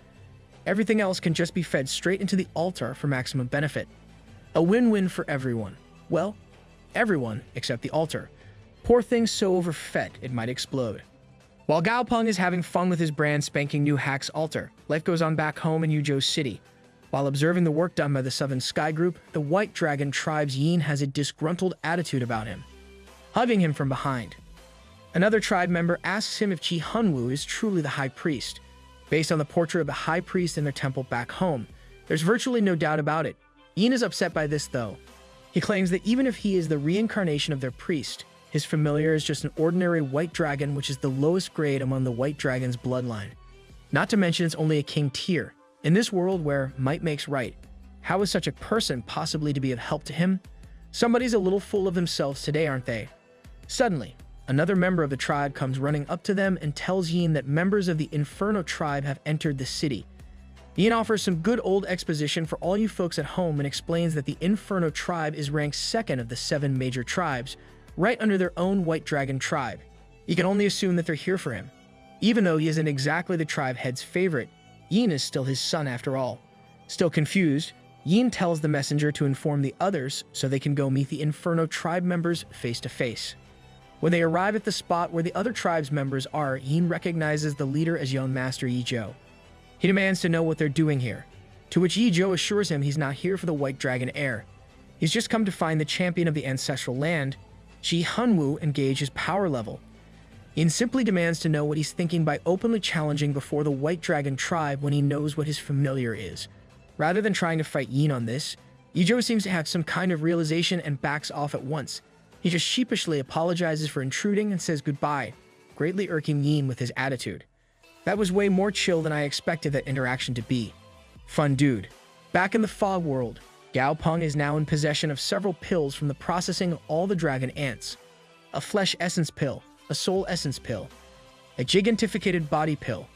Everything else can just be fed straight into the altar for maximum benefit. A win-win for everyone. Well, everyone except the altar. Poor thing's so overfed it might explode. While Gao Peng is having fun with his brand spanking new Hack's altar, life goes on back home in Yuzhou City. While observing the work done by the Southern Sky Group, the White Dragon Tribe's Yin has a disgruntled attitude about him, hugging him from behind. Another tribe member asks him if Chi Hunwu is truly the High Priest. Based on the portrait of the High Priest in their temple back home, there's virtually no doubt about it. Yin is upset by this, though. He claims that even if he is the reincarnation of their priest, his familiar is just an ordinary white dragon, which is the lowest grade among the white dragon's bloodline. Not to mention it's only a king tier. In this world where might makes right, how is such a person possibly to be of help to him? Somebody's a little full of themselves today, aren't they? Suddenly, another member of the tribe comes running up to them and tells Yin that members of the Inferno tribe have entered the city. Yin offers some good old exposition for all you folks at home and explains that the Inferno tribe is ranked second of the 7 major tribes, right under their own White Dragon tribe. You can only assume that they're here for him. Even though he isn't exactly the tribe head's favorite, Yin is still his son after all. Still confused, Yin tells the messenger to inform the others so they can go meet the Inferno tribe members face to face. When they arrive at the spot where the other tribe's members are, Yin recognizes the leader as young Master Yi Zhou. He demands to know what they're doing here, to which Yi Zhou assures him he's not here for the White Dragon heir. He's just come to find the champion of the ancestral land, Chi Hunwu, engage his power level. Yin simply demands to know what he's thinking by openly challenging before the White Dragon tribe when he knows what his familiar is. Rather than trying to fight Yin on this, Yi Zhou seems to have some kind of realization and backs off at once. He just sheepishly apologizes for intruding and says goodbye, greatly irking Yin with his attitude. That was way more chill than I expected that interaction to be. Fun dude. Back in the fog world, Gao Peng is now in possession of several pills from the processing of all the dragon ants. A flesh essence pill, a soul essence pill, a gigantificated body pill,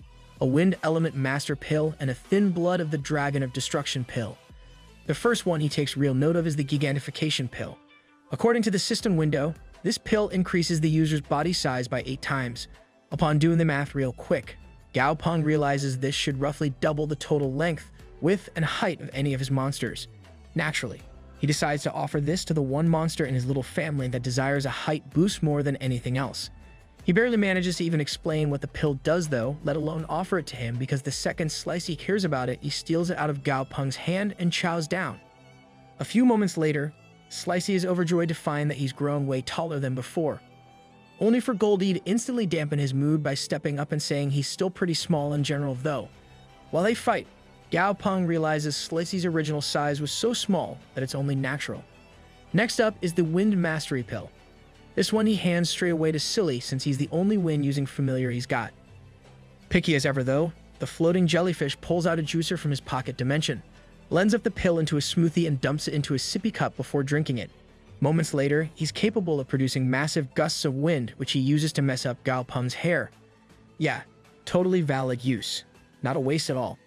a wind element master pill, and a thin blood of the dragon of destruction pill. The first one he takes real note of is the gigantification pill. According to the system window, this pill increases the user's body size by 8 times. Upon doing the math real quick, Gao Peng realizes this should roughly double the total length, width, and height of any of his monsters. Naturally, he decides to offer this to the one monster in his little family that desires a height boost more than anything else. He barely manages to even explain what the pill does though, let alone offer it to him, because the second Slicey hears about it, he steals it out of Gao Peng's hand and chows down. A few moments later, Slicey is overjoyed to find that he's grown way taller than before, only for Goldie to instantly dampen his mood by stepping up and saying he's still pretty small in general though. While they fight, Gao Peng realizes Slicey's original size was so small that it's only natural. Next up is the Wind Mastery Pill. This one he hands straight away to Silly since he's the only wind using familiar he's got. Picky as ever though, the floating jellyfish pulls out a juicer from his pocket dimension, blends up the pill into a smoothie and dumps it into a sippy cup before drinking it. Moments later, he's capable of producing massive gusts of wind which he uses to mess up Gao Peng's hair. Yeah, totally valid use. Not a waste at all.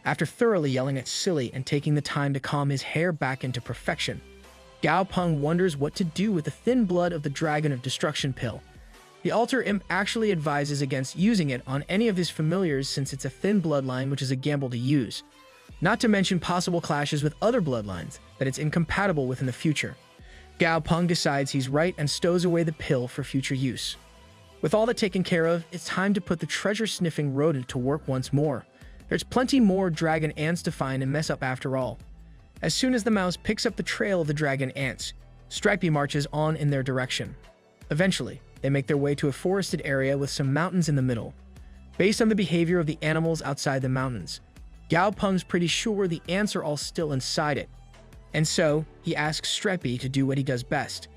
After thoroughly yelling at Silly and taking the time to calm his hair back into perfection, Gao Peng wonders what to do with the thin blood of the Dragon of Destruction pill. The Altar Imp actually advises against using it on any of his familiars since it's a thin bloodline which is a gamble to use. Not to mention possible clashes with other bloodlines that it's incompatible with in the future. Gao Peng decides he's right and stows away the pill for future use. With all that taken care of, it's time to put the treasure-sniffing rodent to work once more. There's plenty more dragon ants to find and mess up after all. As soon as the mouse picks up the trail of the dragon ants, Stripey marches on in their direction. Eventually, they make their way to a forested area with some mountains in the middle. Based on the behavior of the animals outside the mountains, Gao Peng's pretty sure the ants are all still inside it. And so, he asks Stripey to do what he does best.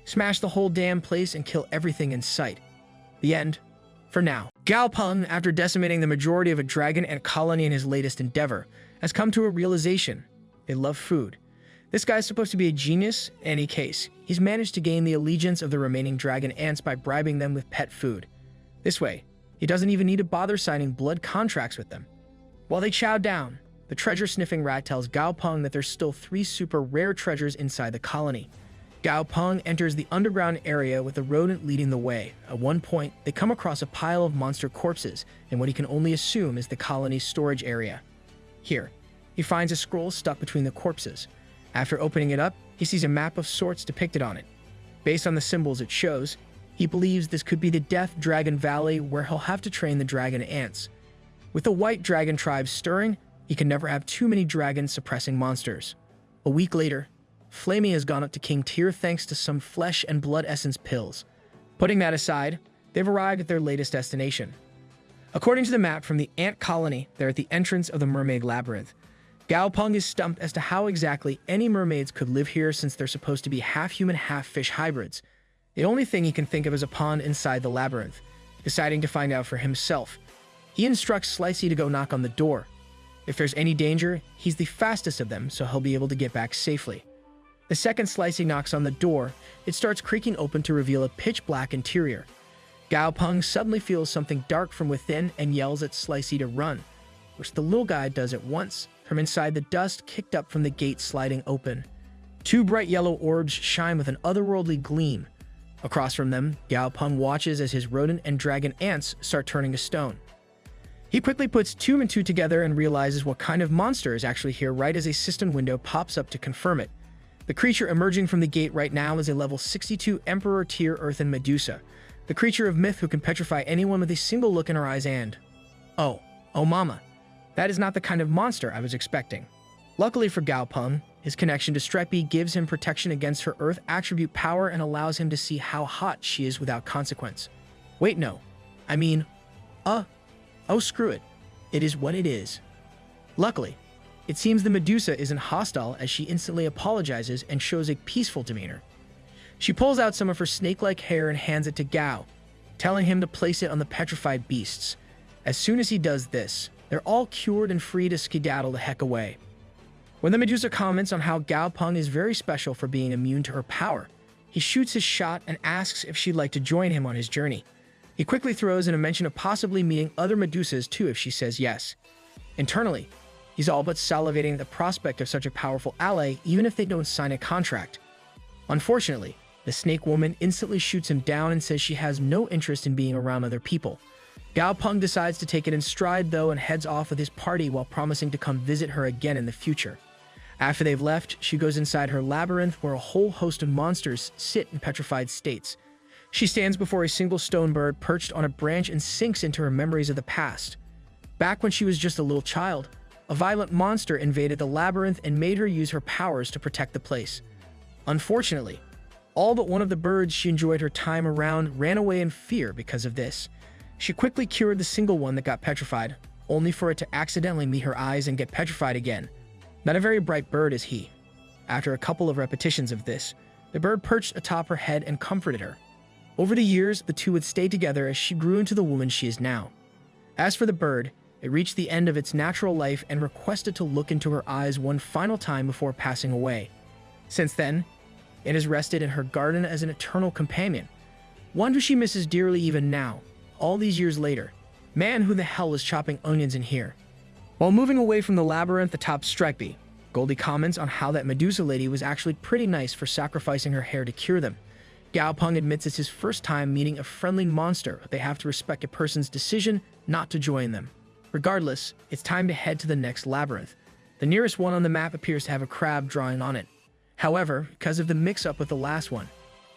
Smash the whole damn place and kill everything in sight. The end. For now. Gao Peng, after decimating the majority of a dragon ant colony in his latest endeavor, has come to a realization. They love food. This guy's supposed to be a genius. In any case, he's managed to gain the allegiance of the remaining dragon ants by bribing them with pet food. This way, He doesn't even need to bother signing blood contracts with them. While they chow down, the treasure-sniffing rat tells Gao Peng that there's still 3 super rare treasures inside the colony. Gao Peng enters the underground area with the rodent leading the way. At one point, they come across a pile of monster corpses in what he can only assume is the colony's storage area. Here, he finds a scroll stuck between the corpses. After opening it up, he sees a map of sorts depicted on it. Based on the symbols it shows, he believes this could be the Death Dragon Valley where he'll have to train the dragon ants. With the white dragon tribe stirring, he can never have too many dragon-suppressing monsters. A week later, Flamey has gone up to King Tier thanks to some flesh and blood essence pills. Putting that aside, they've arrived at their latest destination. According to the map from the ant colony, they're at the entrance of the mermaid labyrinth. Gao Peng is stumped as to how exactly any mermaids could live here since they're supposed to be half-human, half-fish hybrids. The only thing he can think of is a pond inside the labyrinth. Deciding to find out for himself, he instructs Slicey to go knock on the door. If there's any danger, he's the fastest of them, so he'll be able to get back safely. The second Slicey knocks on the door, it starts creaking open to reveal a pitch-black interior. Gao Peng suddenly feels something dark from within and yells at Slicey to run, which the little guy does at once, from inside the dust kicked up from the gate sliding open. 2 bright yellow orbs shine with an otherworldly gleam. Across from them, Gao Peng watches as his rodent and dragon ants start turning to stone. He quickly puts 2 and 2 together and realizes what kind of monster is actually here right as a cistern window pops up to confirm it. The creature emerging from the gate right now is a level 62 Emperor tier earthen Medusa, the creature of myth who can petrify anyone with a single look in her eyes and... Oh mama, that is not the kind of monster I was expecting. Luckily for Gao Peng, his connection to Streppy gives him protection against her earth attribute power and allows him to see how hot she is without consequence. Wait, no. I mean, oh screw it. It is what it is. Luckily, it seems the Medusa isn't hostile as she instantly apologizes and shows a peaceful demeanor. She pulls out some of her snake-like hair and hands it to Gao, telling him to place it on the petrified beasts. As soon as he does this, they're all cured and free to skedaddle the heck away. When the Medusa comments on how Gao Peng is very special for being immune to her power, he shoots his shot and asks if she'd like to join him on his journey. He quickly throws in a mention of possibly meeting other Medusas too if she says yes. Internally, he's all but salivating at the prospect of such a powerful ally even if they don't sign a contract. Unfortunately, the snake woman instantly shoots him down and says she has no interest in being around other people. Gao Peng decides to take it in stride though and heads off with his party while promising to come visit her again in the future. After they've left, she goes inside her labyrinth where a whole host of monsters sit in petrified states. She stands before a single stone bird perched on a branch and sinks into her memories of the past. Back when she was just a little child, a violent monster invaded the labyrinth and made her use her powers to protect the place. Unfortunately, all but one of the birds she enjoyed her time around ran away in fear because of this. She quickly cured the single one that got petrified, only for it to accidentally meet her eyes and get petrified again. Not a very bright bird is he. After a couple of repetitions of this, the bird perched atop her head and comforted her. Over the years, the two would stay together as she grew into the woman she is now. As for the bird, it reached the end of its natural life and requested to look into her eyes one final time before passing away. Since then, it has rested in her garden as an eternal companion, one who she misses dearly even now, all these years later. Man, who the hell is chopping onions in here? While moving away from the labyrinth atop Stripey, Goldie comments on how that Medusa lady was actually pretty nice for sacrificing her hair to cure them. Gao Peng admits it's his first time meeting a friendly monster, but they have to respect a person's decision not to join them. Regardless, it's time to head to the next labyrinth. The nearest one on the map appears to have a crab drawing on it. However, because of the mix-up with the last one,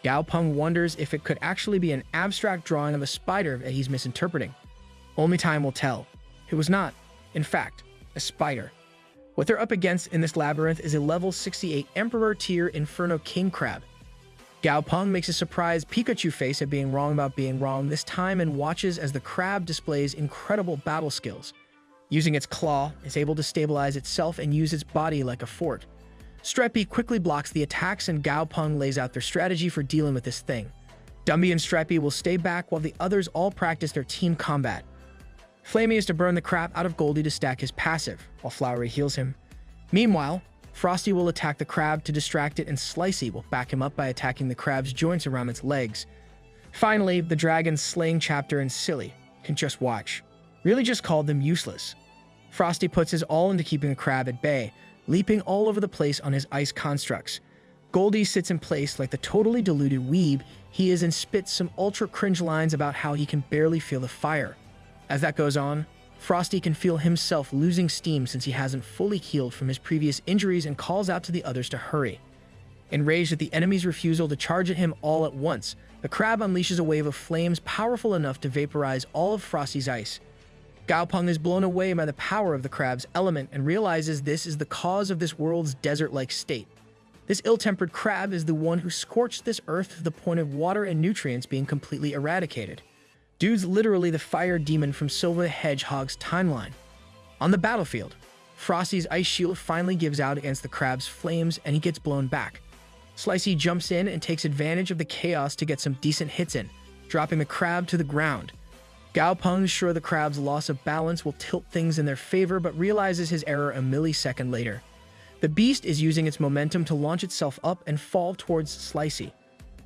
Gao Peng wonders if it could actually be an abstract drawing of a spider that he's misinterpreting. Only time will tell. It was not, in fact, a spider. What they're up against in this labyrinth is a level 68 Emperor tier Inferno King Crab. Gao Peng makes a surprised Pikachu face at being wrong about being wrong this time and watches as the crab displays incredible battle skills. Using its claw, it's able to stabilize itself and use its body like a fort. Streppy quickly blocks the attacks and Gao Peng lays out their strategy for dealing with this thing. Dumby and Streppy will stay back while the others all practice their team combat. Flamey is to burn the crap out of Goldie to stack his passive, while Flowery heals him. Meanwhile, Frosty will attack the crab to distract it and Slicey will back him up by attacking the crab's joints around its legs. Finally, the dragon's slaying chapter and Silly, can just watch. Really just called them useless. Frosty puts his all into keeping the crab at bay, leaping all over the place on his ice constructs. Goldie sits in place like the totally deluded weeb he is and spits some ultra-cringe lines about how he can barely feel the fire. As that goes on, Frosty can feel himself losing steam since he hasn't fully healed from his previous injuries and calls out to the others to hurry. Enraged at the enemy's refusal to charge at him all at once, the crab unleashes a wave of flames powerful enough to vaporize all of Frosty's ice. Gaopeng is blown away by the power of the crab's element and realizes this is the cause of this world's desert-like state. This ill-tempered crab is the one who scorched this earth to the point of water and nutrients being completely eradicated. Dude's literally the fire demon from Silver the Hedgehog's timeline. On the battlefield, Frosty's ice shield finally gives out against the crab's flames and he gets blown back. Slicey jumps in and takes advantage of the chaos to get some decent hits in, dropping the crab to the ground. Gaopeng is sure the crab's loss of balance will tilt things in their favor but realizes his error a millisecond later. The beast is using its momentum to launch itself up and fall towards Slicey.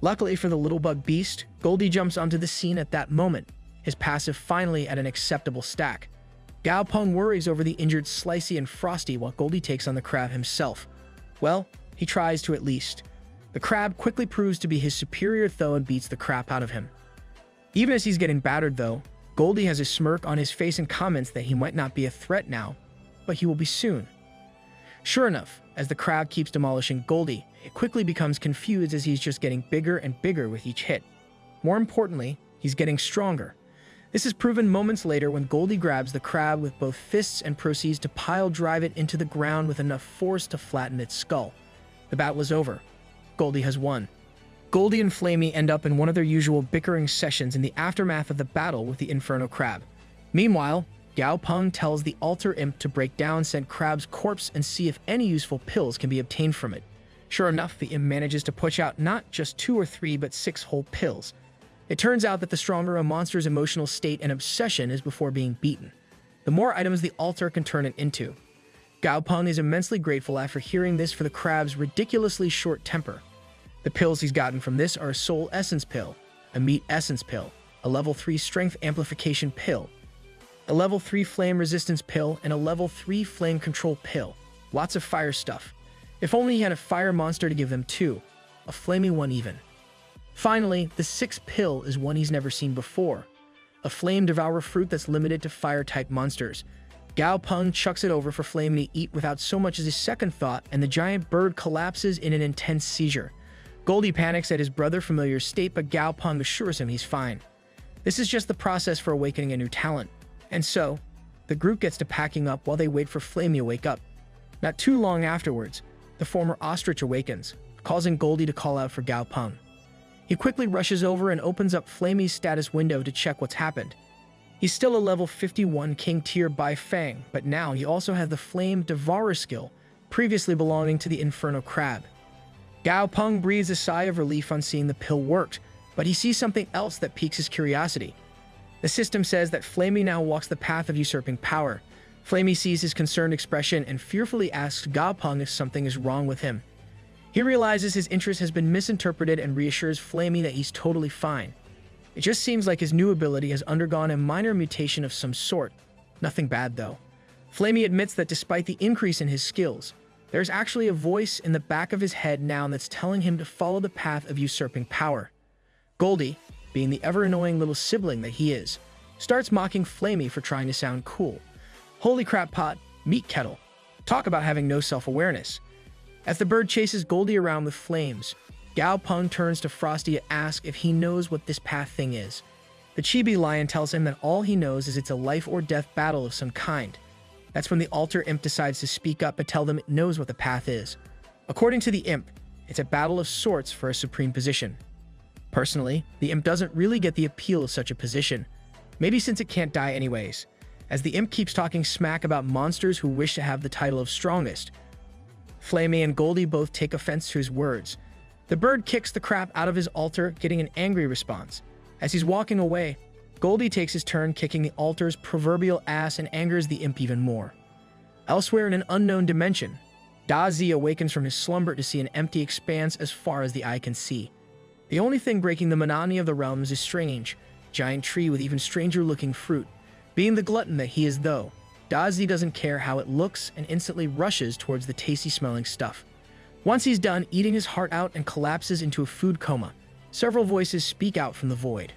Luckily for the little bug beast, Goldie jumps onto the scene at that moment, his passive finally at an acceptable stack. Gaopeng worries over the injured Slicey and Frosty while Goldie takes on the crab himself. Well, he tries to at least. The crab quickly proves to be his superior though and beats the crap out of him. Even as he's getting battered though, Goldie has a smirk on his face and comments that he might not be a threat now, but he will be soon. Sure enough, as the crab keeps demolishing Goldie, it quickly becomes confused as he's just getting bigger and bigger with each hit. More importantly, he's getting stronger. This is proven moments later when Goldie grabs the crab with both fists and proceeds to pile drive it into the ground with enough force to flatten its skull. The battle is over. Goldie has won. Goldie and Flamey end up in one of their usual bickering sessions in the aftermath of the battle with the Inferno Crab. Meanwhile, Gaopeng tells the altar imp to break down said crab's corpse and see if any useful pills can be obtained from it. Sure enough, the imp manages to push out not just 2 or 3 but 6 whole pills. It turns out that the stronger a monster's emotional state and obsession is before being beaten, the more items the altar can turn it into. Gaopeng is immensely grateful after hearing this for the crab's ridiculously short temper. The pills he's gotten from this are a soul essence pill, a meat essence pill, a level 3 strength amplification pill, a level 3 flame resistance pill, and a level 3 flame control pill. Lots of fire stuff. If only he had a fire monster to give them too. A flamey one even. Finally, the 6th pill is one he's never seen before. A flame devourer fruit that's limited to fire-type monsters. Gaopeng chucks it over for Flame to eat without so much as a second thought, and the giant bird collapses in an intense seizure. Goldie panics at his brother's familiar state, but Gaopeng assures him he's fine. This is just the process for awakening a new talent. And so, the group gets to packing up while they wait for Flamey to wake up. Not too long afterwards, the former ostrich awakens, causing Goldie to call out for Gaopeng. He quickly rushes over and opens up Flamey's status window to check what's happened. He's still a level 51 King tier by Fang, but now he also has the Flame Devourer skill, previously belonging to the Inferno Crab. Gaopeng breathes a sigh of relief on seeing the pill worked, but he sees something else that piques his curiosity. The system says that Flamey now walks the path of usurping power. Flamey sees his concerned expression and fearfully asks Gaopeng if something is wrong with him. He realizes his interest has been misinterpreted and reassures Flamey that he's totally fine. It just seems like his new ability has undergone a minor mutation of some sort. Nothing bad though. Flamey admits that despite the increase in his skills, there's actually a voice in the back of his head now that's telling him to follow the path of usurping power. Goldie, being the ever-annoying little sibling that he is, starts mocking Flamey for trying to sound cool. Holy crap pot, meat kettle. Talk about having no self-awareness. As the bird chases Goldie around with flames, Gaopeng turns to Frosty to ask if he knows what this path thing is. The chibi lion tells him that all he knows is it's a life-or-death battle of some kind. That's when the altar imp decides to speak up and tell them it knows what the path is. According to the imp, it's a battle of sorts for a supreme position. Personally, the imp doesn't really get the appeal of such a position, maybe since it can't die anyways, as the imp keeps talking smack about monsters who wish to have the title of strongest. Flamey and Goldie both take offense to his words. The bird kicks the crap out of his altar, getting an angry response. As he's walking away, Goldie takes his turn kicking the altar's proverbial ass and angers the imp even more. Elsewhere in an unknown dimension, Da Zi awakens from his slumber to see an empty expanse as far as the eye can see. The only thing breaking the monotony of the realms is strange. giant tree with even stranger-looking fruit. Being the glutton that he is though, Dazi doesn't care how it looks and instantly rushes towards the tasty-smelling stuff. Once he's done eating his heart out and collapses into a food coma, several voices speak out from the void,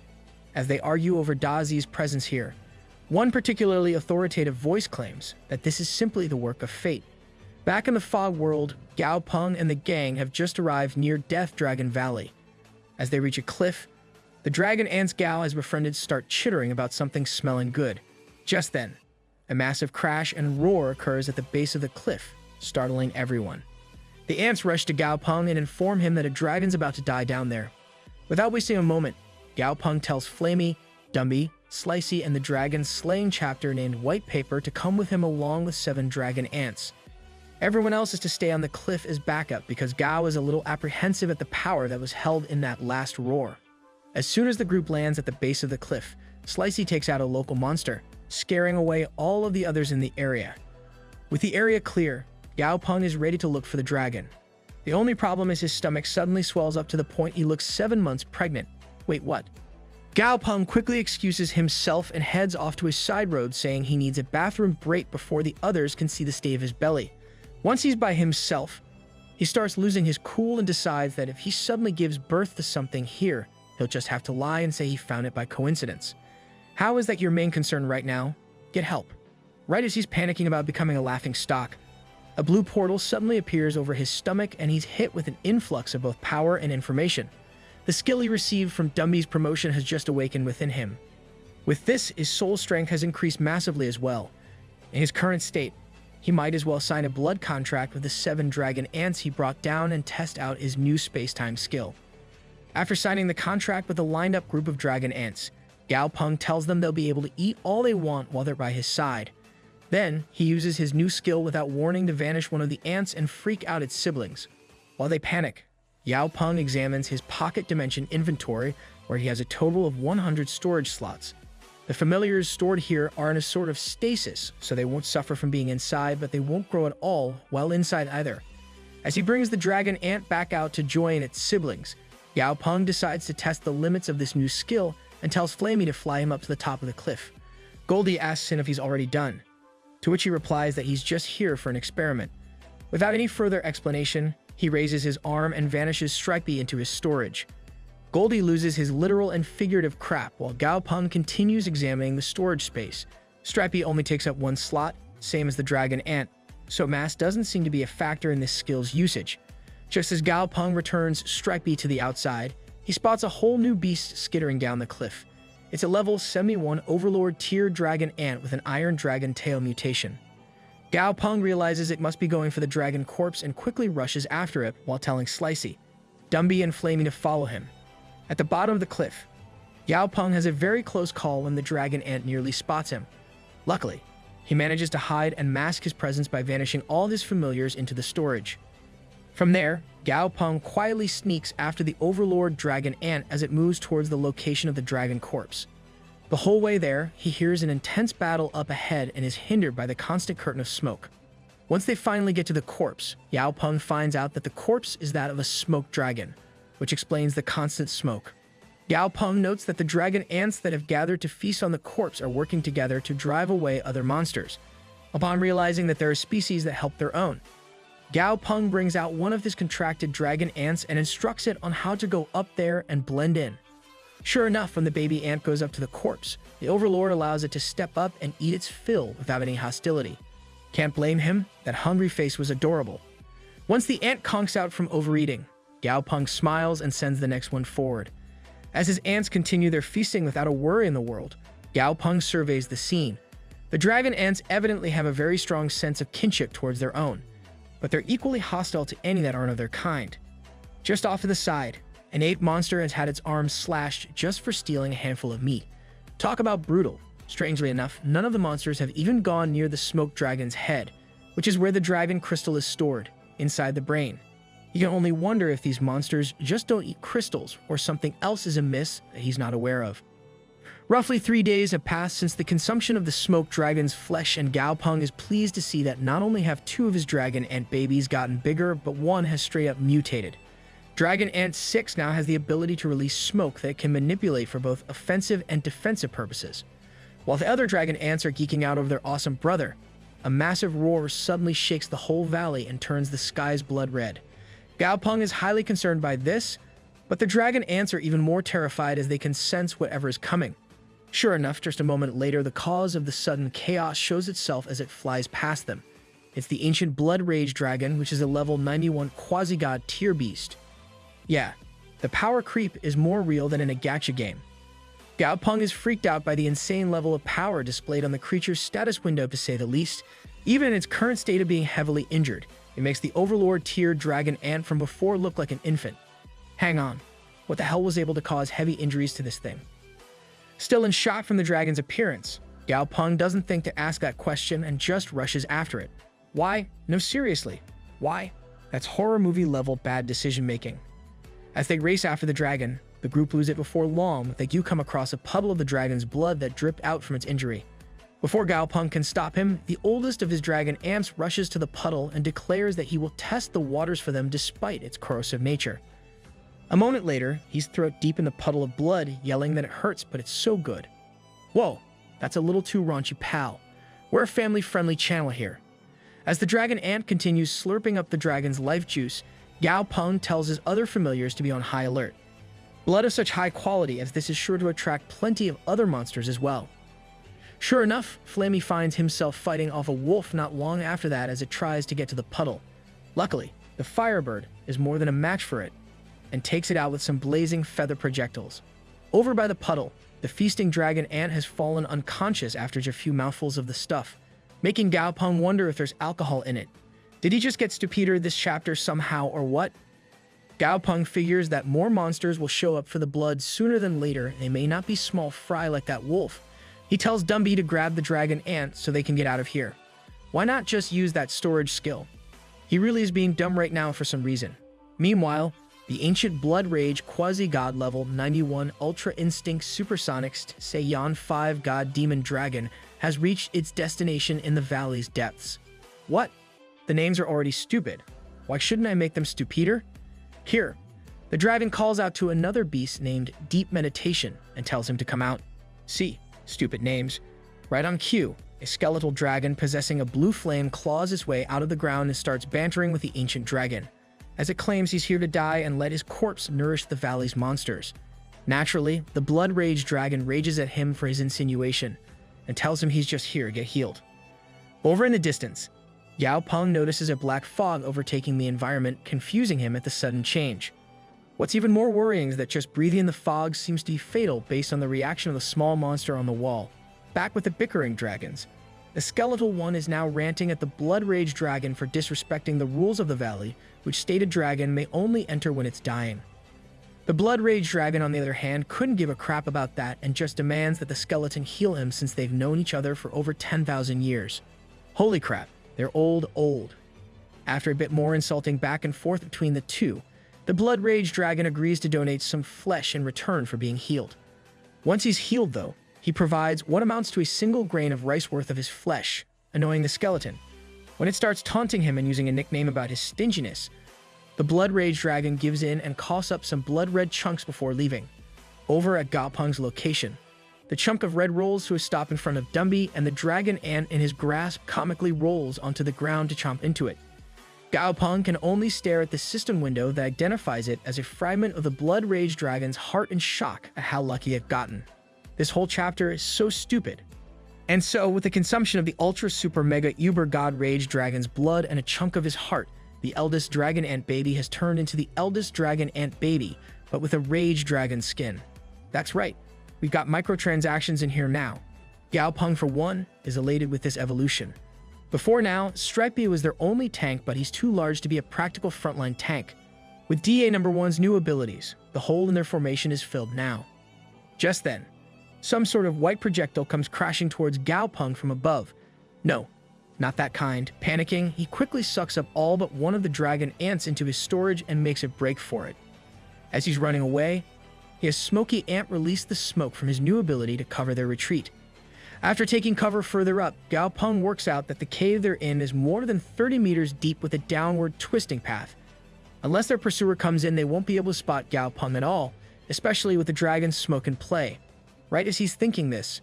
as they argue over Dazi's presence here. One particularly authoritative voice claims that this is simply the work of fate. Back in the fog world, Gao Peng and the gang have just arrived near Death Dragon Valley. As they reach a cliff, the dragon ants Gao has befriended start chittering about something smelling good. Just then, a massive crash and roar occurs at the base of the cliff, startling everyone. The ants rush to Gao Peng and inform him that a dragon's about to die down there. Without wasting a moment, Gao Peng tells Flamey, Dumby, Slicey, and the dragon's slaying chapter named White Paper to come with him along with 7 dragon ants. Everyone else is to stay on the cliff as backup because Gao is a little apprehensive at the power that was held in that last roar. As soon as the group lands at the base of the cliff, Slicey takes out a local monster, scaring away all of the others in the area. With the area clear, Gao Peng is ready to look for the dragon. The only problem is his stomach suddenly swells up to the point he looks 7 months pregnant. Wait, what? Gao Peng quickly excuses himself and heads off to his side road, saying he needs a bathroom break before the others can see the state of his belly. Once he's by himself, he starts losing his cool and decides that if he suddenly gives birth to something here, he'll just have to lie and say he found it by coincidence. How is that your main concern right now? Get help. Right as he's panicking about becoming a laughing stock, a blue portal suddenly appears over his stomach and he's hit with an influx of both power and information. The skill he received from Dumby's promotion has just awakened within him. With this, his soul strength has increased massively as well. In his current state, he might as well sign a blood contract with the 7 dragon ants he brought down and test out his new space-time skill. After signing the contract with a lined-up group of dragon ants, Gao Peng tells them they'll be able to eat all they want while they're by his side. Then, he uses his new skill without warning to vanish one of the ants and freak out its siblings. While they panic, Gao Peng examines his pocket dimension inventory, where he has a total of 100 storage slots. The familiars stored here are in a sort of stasis, so they won't suffer from being inside, but they won't grow at all while inside either. As he brings the dragon ant back out to join its siblings, Gao Peng decides to test the limits of this new skill and tells Flamey to fly him up to the top of the cliff. Goldie asks him if he's already done, to which he replies that he's just here for an experiment. Without any further explanation, he raises his arm and vanishes Stripey into his storage. Goldie loses his literal and figurative crap while Gao Peng continues examining the storage space. Stripey only takes up 1 slot, same as the dragon ant, so mass doesn't seem to be a factor in this skill's usage. Just as Gao Peng returns Stripey to the outside, he spots a whole new beast skittering down the cliff. It's a level 71 Overlord tier dragon ant with an iron dragon tail mutation. Gao Peng realizes it must be going for the dragon corpse and quickly rushes after it while telling Slicey, Dumby, and Flamey to follow him. At the bottom of the cliff, Gao Peng has a very close call when the dragon ant nearly spots him. Luckily, he manages to hide and mask his presence by vanishing all his familiars into the storage. From there, Gao Peng quietly sneaks after the Overlord dragon ant as it moves towards the location of the dragon corpse. The whole way there, he hears an intense battle up ahead and is hindered by the constant curtain of smoke. Once they finally get to the corpse, Gao Peng finds out that the corpse is that of a smoke dragon, which explains the constant smoke. Gao Peng notes that the dragon ants that have gathered to feast on the corpse are working together to drive away other monsters. Upon realizing that there are species that help their own, Gao Peng brings out one of his contracted dragon ants and instructs it on how to go up there and blend in. Sure enough, when the baby ant goes up to the corpse, the Overlord allows it to step up and eat its fill without any hostility. Can't blame him, that hungry face was adorable. Once the ant conks out from overeating, Gao Peng smiles and sends the next one forward. As his ants continue their feasting without a worry in the world, Gao Peng surveys the scene. The dragon ants evidently have a very strong sense of kinship towards their own, but they're equally hostile to any that aren't of their kind. Just off to the side, an ape monster has had its arms slashed just for stealing a handful of meat. Talk about brutal. Strangely enough, none of the monsters have even gone near the smoke dragon's head, which is where the dragon crystal is stored, inside the brain. You can only wonder if these monsters just don't eat crystals or something else is amiss that he's not aware of. Roughly 3 days have passed since the consumption of the smoke dragon's flesh, and Gao Peng is pleased to see that not only have 2 of his dragon ant babies gotten bigger, but one has straight up mutated. Dragon Ant 6 now has the ability to release smoke that it can manipulate for both offensive and defensive purposes. While the other dragon ants are geeking out over their awesome brother, a massive roar suddenly shakes the whole valley and turns the skies blood red. Gaopeng is highly concerned by this, but the dragon ants are even more terrified as they can sense whatever is coming. Sure enough, just a moment later, the cause of the sudden chaos shows itself as it flies past them. It's the ancient Blood Rage Dragon, which is a level 91 quasi-god tier beast. Yeah, the power creep is more real than in a gacha game. Gaopeng is freaked out by the insane level of power displayed on the creature's status window, to say the least. Even in its current state of being heavily injured, it makes the Overlord tier dragon ant from before look like an infant. Hang on, what the hell was able to cause heavy injuries to this thing? Still in shock from the dragon's appearance, Gaopeng doesn't think to ask that question and just rushes after it. Why? No, seriously. Why? That's horror movie level bad decision making. As they race after the dragon, the group lose it before long when you come across a puddle of the dragon's blood that dripped out from its injury. Before Gaopeng can stop him, the oldest of his dragon ants rushes to the puddle and declares that he will test the waters for them despite its corrosive nature. A moment later, he's throat deep in the puddle of blood, yelling that it hurts, but it's so good. Whoa, that's a little too raunchy, pal. We're a family-friendly channel here. As the dragon ant continues slurping up the dragon's life juice, Gaopeng tells his other familiars to be on high alert. Blood of such high quality as this is sure to attract plenty of other monsters as well. Sure enough, Flammy finds himself fighting off a wolf not long after that as it tries to get to the puddle. Luckily, the Firebird is more than a match for it, and takes it out with some blazing feather projectiles. Over by the puddle, the feasting dragon ant has fallen unconscious after just a few mouthfuls of the stuff, making Gaopeng wonder if there's alcohol in it. Did he just get stupider this chapter somehow or what? Gaopeng figures that more monsters will show up for the blood sooner than later. They may not be small fry like that wolf. He tells Dumby to grab the dragon ant so they can get out of here. Why not just use that storage skill? He really is being dumb right now for some reason. Meanwhile, the ancient Blood Rage quasi-god level 91 Ultra Instinct Supersonic Saiyan 5 God Demon Dragon has reached its destination in the valley's depths. What? The names are already stupid. Why shouldn't I make them stupider? Here, the dragon calls out to another beast named Deep Meditation and tells him to come out. See, stupid names. Right on cue, a skeletal dragon possessing a blue flame claws its way out of the ground and starts bantering with the ancient dragon, as it claims he's here to die and let his corpse nourish the valley's monsters. Naturally, the Blood Rage dragon rages at him for his insinuation and tells him he's just here to get healed. Over in the distance, Gaopeng notices a black fog overtaking the environment, confusing him at the sudden change. What's even more worrying is that just breathing in the fog seems to be fatal based on the reaction of the small monster on the wall. Back with the bickering dragons, the skeletal one is now ranting at the Blood Rage dragon for disrespecting the rules of the valley, which state a dragon may only enter when it's dying. The Blood Rage dragon, on the other hand, couldn't give a crap about that and just demands that the skeleton heal him since they've known each other for over 10,000 years. Holy crap, they're old. After a bit more insulting back and forth between the two, the Blood Rage dragon agrees to donate some flesh in return for being healed. Once he's healed, though, he provides what amounts to a single grain of rice worth of his flesh, annoying the skeleton. When it starts taunting him and using a nickname about his stinginess, the Blood Rage dragon gives in and coughs up some blood-red chunks before leaving. Over at Gaopeng's location, the chunk of red rolls to a stop in front of Dumby, and the dragon ant in his grasp comically rolls onto the ground to chomp into it. Gaopeng can only stare at the system window that identifies it as a fragment of the Blood Rage dragon's heart in shock at how lucky it gotten. This whole chapter is so stupid. And so, with the consumption of the Ultra Super Mega Uber God Rage dragon's blood and a chunk of his heart, the eldest dragon ant baby has turned into the eldest dragon ant baby, but with a rage dragon skin. That's right, we've got microtransactions in here now. Gaopeng, for one, is elated with this evolution. Before now, Stripey was their only tank, but he's too large to be a practical frontline tank. With DA No. 1's new abilities, the hole in their formation is filled now. Just then, some sort of white projectile comes crashing towards Gaopeng from above. No, not that kind. Panicking, he quickly sucks up all but one of the dragon ants into his storage and makes a break for it. As he's running away, he has Smoky Ant release the smoke from his new ability to cover their retreat. After taking cover further up, Gaopeng works out that the cave they're in is more than 30 meters deep with a downward twisting path. Unless their pursuer comes in, they won't be able to spot Gao Peng at all, especially with the dragon's smoke in play. Right as he's thinking this,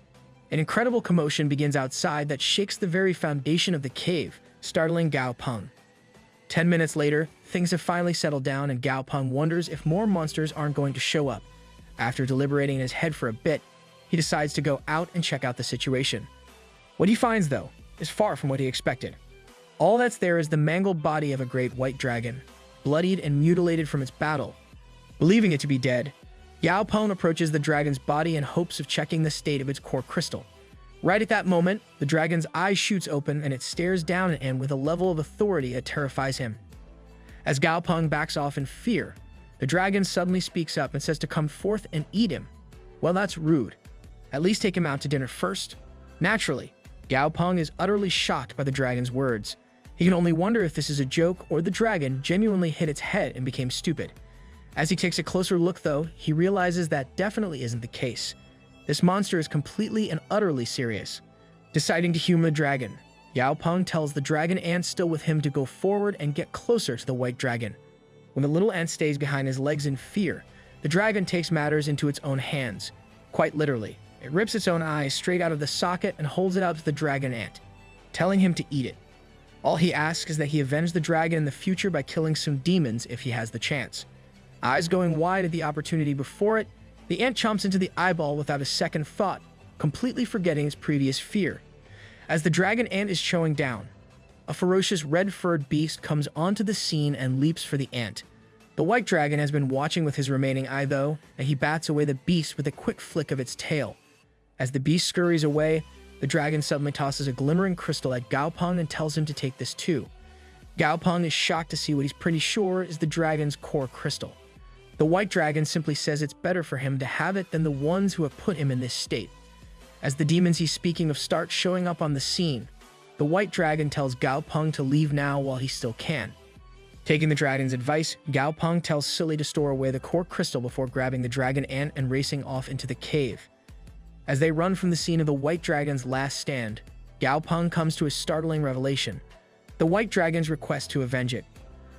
an incredible commotion begins outside that shakes the very foundation of the cave, startling Gao Peng. 10 minutes later, things have finally settled down and Gao Peng wonders if more monsters aren't going to show up. After deliberating in his head for a bit, he decides to go out and check out the situation. What he finds, though, is far from what he expected. All that's there is the mangled body of a great white dragon, bloodied and mutilated from its battle. Believing it to be dead, Gao Peng approaches the dragon's body in hopes of checking the state of its core crystal. Right at that moment, the dragon's eye shoots open and it stares down at him with a level of authority that terrifies him. As Gao Peng backs off in fear, the dragon suddenly speaks up and says to come forth and eat him. Well, that's rude. At least take him out to dinner first. Naturally, Gao Peng is utterly shocked by the dragon's words. He can only wonder if this is a joke or the dragon genuinely hit its head and became stupid. As he takes a closer look, though, he realizes that definitely isn't the case. This monster is completely and utterly serious. Deciding to humor the dragon, Gao Peng tells the dragon ant still with him to go forward and get closer to the white dragon. When the little ant stays behind his legs in fear, the dragon takes matters into its own hands. Quite literally, it rips its own eyes straight out of the socket and holds it out to the dragon ant, telling him to eat it. All he asks is that he avenge the dragon in the future by killing some demons if he has the chance. Eyes going wide at the opportunity before it, the ant chomps into the eyeball without a second thought, completely forgetting its previous fear. As the dragon ant is chowing down, a ferocious red-furred beast comes onto the scene and leaps for the ant. The white dragon has been watching with his remaining eye, though, and he bats away the beast with a quick flick of its tail. As the beast scurries away, the dragon suddenly tosses a glimmering crystal at Gao Peng and tells him to take this too. Gao Peng is shocked to see what he's pretty sure is the dragon's core crystal. The white dragon simply says it's better for him to have it than the ones who have put him in this state. As the demons he's speaking of start showing up on the scene, the white dragon tells Gao Peng to leave now while he still can. Taking the dragon's advice, Gao Peng tells Silly to store away the core crystal before grabbing the dragon ant and racing off into the cave. As they run from the scene of the white dragon's last stand, Gao Peng comes to a startling revelation: the white dragon's request to avenge it.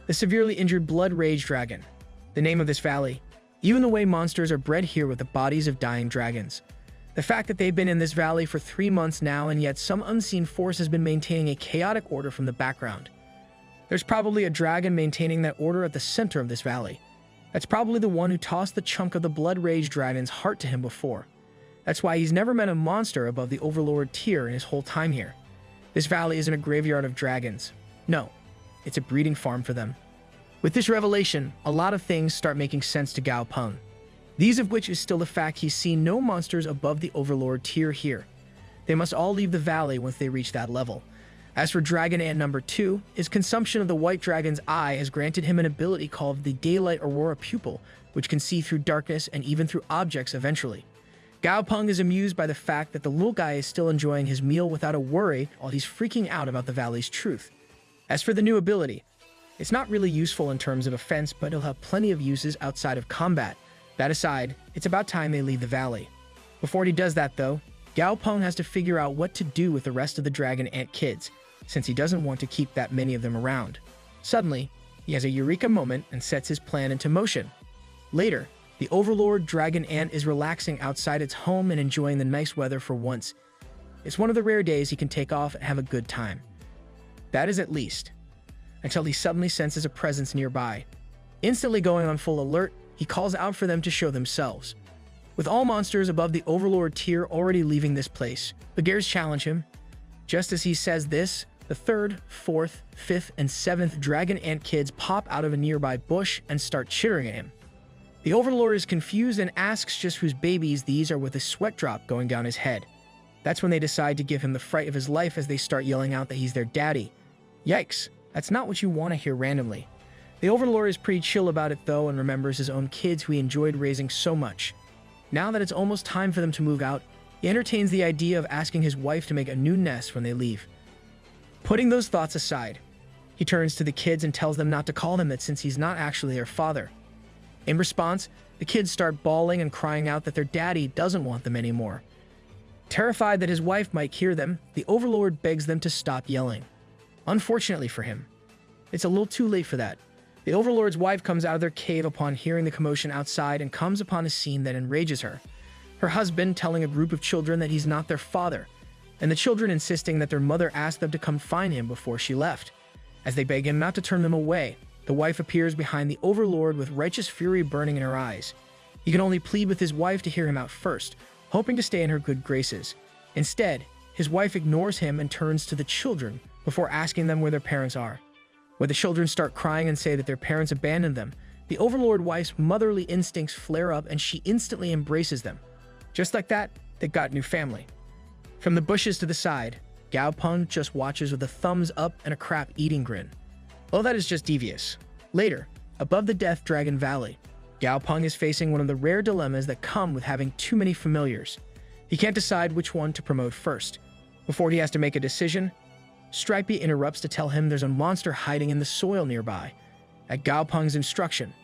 The severely injured blood rage dragon. The name of this valley, even the way monsters are bred here with the bodies of dying dragons. The fact that they've been in this valley for 3 months now and yet some unseen force has been maintaining a chaotic order from the background. There's probably a dragon maintaining that order at the center of this valley. That's probably the one who tossed the chunk of the blood rage dragon's heart to him before. That's why he's never met a monster above the overlord tier in his whole time here. This valley isn't a graveyard of dragons. No, it's a breeding farm for them. With this revelation, a lot of things start making sense to Gao Peng. These of which is still the fact he's seen no monsters above the overlord tier here. They must all leave the valley once they reach that level. As for Dragon Ant number 2, his consumption of the white dragon's eye has granted him an ability called the Daylight Aurora Pupil, which can see through darkness and even through objects eventually. Gao Peng is amused by the fact that the little guy is still enjoying his meal without a worry while he's freaking out about the valley's truth. As for the new ability, it's not really useful in terms of offense, but it'll have plenty of uses outside of combat. That aside, it's about time they leave the valley. Before he does that, though, Gao Peng has to figure out what to do with the rest of the Dragon Ant kids, since he doesn't want to keep that many of them around. Suddenly, he has a eureka moment and sets his plan into motion. Later, the Overlord Dragon Ant is relaxing outside its home and enjoying the nice weather for once. It's one of the rare days he can take off and have a good time. That is at least. Until he suddenly senses a presence nearby. Instantly going on full alert, he calls out for them to show themselves. With all monsters above the Overlord tier already leaving this place, the Bears challenge him. Just as he says this, the 3rd, 4th, 5th, and 7th Dragon Ant kids pop out of a nearby bush and start chittering at him. The Overlord is confused and asks just whose babies these are with a sweat drop going down his head. That's when they decide to give him the fright of his life as they start yelling out that he's their daddy. Yikes, that's not what you want to hear randomly. The Overlord is pretty chill about it though and remembers his own kids who he enjoyed raising so much. Now that it's almost time for them to move out, he entertains the idea of asking his wife to make a new nest when they leave. Putting those thoughts aside, he turns to the kids and tells them not to call him that since he's not actually their father. In response, the kids start bawling and crying out that their daddy doesn't want them anymore. Terrified that his wife might hear them, the Overlord begs them to stop yelling. Unfortunately for him, it's a little too late for that. The Overlord's wife comes out of their cave upon hearing the commotion outside and comes upon a scene that enrages her. Her husband telling a group of children that he's not their father, and the children insisting that their mother asked them to come find him before she left. As they beg him not to turn them away, the wife appears behind the Overlord with righteous fury burning in her eyes. He can only plead with his wife to hear him out first, hoping to stay in her good graces. Instead, his wife ignores him and turns to the children before asking them where their parents are. When the children start crying and say that their parents abandoned them, the Overlord wife's motherly instincts flare up and she instantly embraces them. Just like that, they got new family. From the bushes to the side, Gao Peng just watches with a thumbs up and a crap-eating grin. Oh, that is just devious. Later, above the Death Dragon Valley, Gao Peng is facing one of the rare dilemmas that come with having too many familiars. He can't decide which one to promote first. Before he has to make a decision, Stripey interrupts to tell him there's a monster hiding in the soil nearby. At Gao Peng's instruction,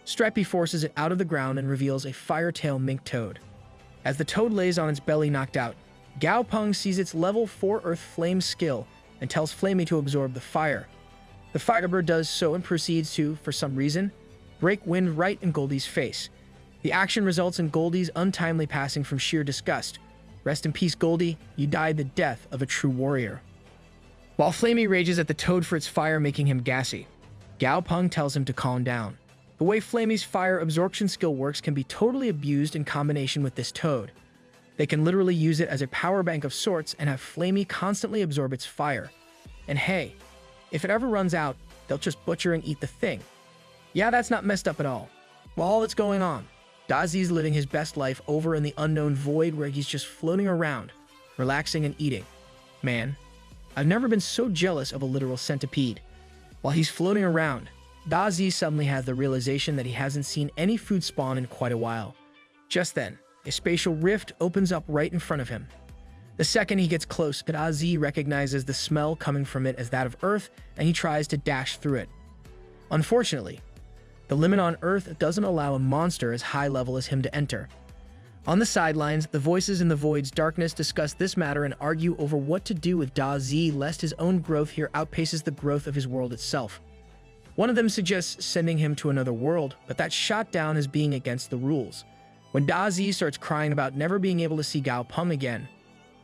Stripey forces it out of the ground and reveals a firetail mink toad. As the toad lays on its belly knocked out, Gao Peng sees its level 4 Earth Flame skill and tells Flamey to absorb the fire. The firebird does so and proceeds to, for some reason, break wind right in Goldie's face. The action results in Goldie's untimely passing from sheer disgust. Rest in peace, Goldie, you died the death of a true warrior. While Flamey rages at the toad for its fire making him gassy, Gao Peng tells him to calm down. The way Flamey's fire absorption skill works can be totally abused in combination with this toad. They can literally use it as a power bank of sorts and have Flamey constantly absorb its fire. And hey, if it ever runs out, they'll just butcher and eat the thing. Yeah, that's not messed up at all. While all that's going on, Dazi's living his best life over in the unknown void where he's just floating around, relaxing and eating. Man, I've never been so jealous of a literal centipede. While he's floating around, Dazi suddenly has the realization that he hasn't seen any food spawn in quite a while. Just then, a spatial rift opens up right in front of him. The second he gets close, Dazi recognizes the smell coming from it as that of Earth, and he tries to dash through it. Unfortunately, the limit on Earth doesn't allow a monster as high level as him to enter. On the sidelines, the voices in the void's darkness discuss this matter and argue over what to do with Dazi lest his own growth here outpaces the growth of his world itself. One of them suggests sending him to another world, but that's shot down as being against the rules. When Dazi starts crying about never being able to see Gao Peng again,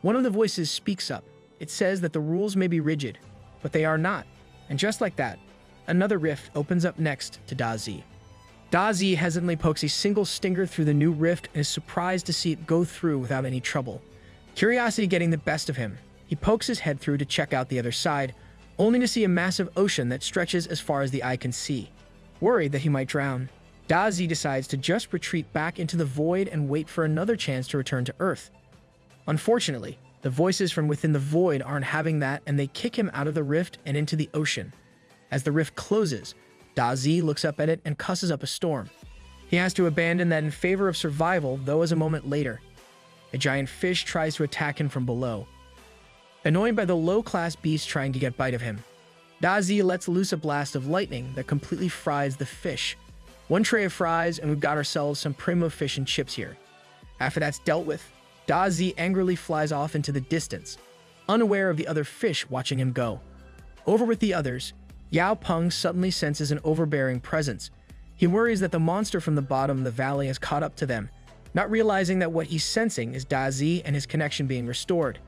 one of the voices speaks up. It says that the rules may be rigid, but they are not. And just like that, another rift opens up next to Dazi. Dazi hesitantly pokes a single stinger through the new rift and is surprised to see it go through without any trouble. Curiosity getting the best of him, he pokes his head through to check out the other side, only to see a massive ocean that stretches as far as the eye can see. Worried that he might drown, Dazi decides to just retreat back into the void and wait for another chance to return to Earth. Unfortunately, the voices from within the void aren't having that and they kick him out of the rift and into the ocean. As the rift closes, Dazi looks up at it and cusses up a storm. He has to abandon that in favor of survival, though as a moment later, a giant fish tries to attack him from below. Annoyed by the low-class beast trying to get bite of him, Dazi lets loose a blast of lightning that completely fries the fish. One tray of fries and we've got ourselves some primo fish and chips here. After that's dealt with, Dazi angrily flies off into the distance, unaware of the other fish watching him go. Over with the others, Gao Peng suddenly senses an overbearing presence. He worries that the monster from the bottom of the valley has caught up to them, not realizing that what he's sensing is Dazi and his connection being restored.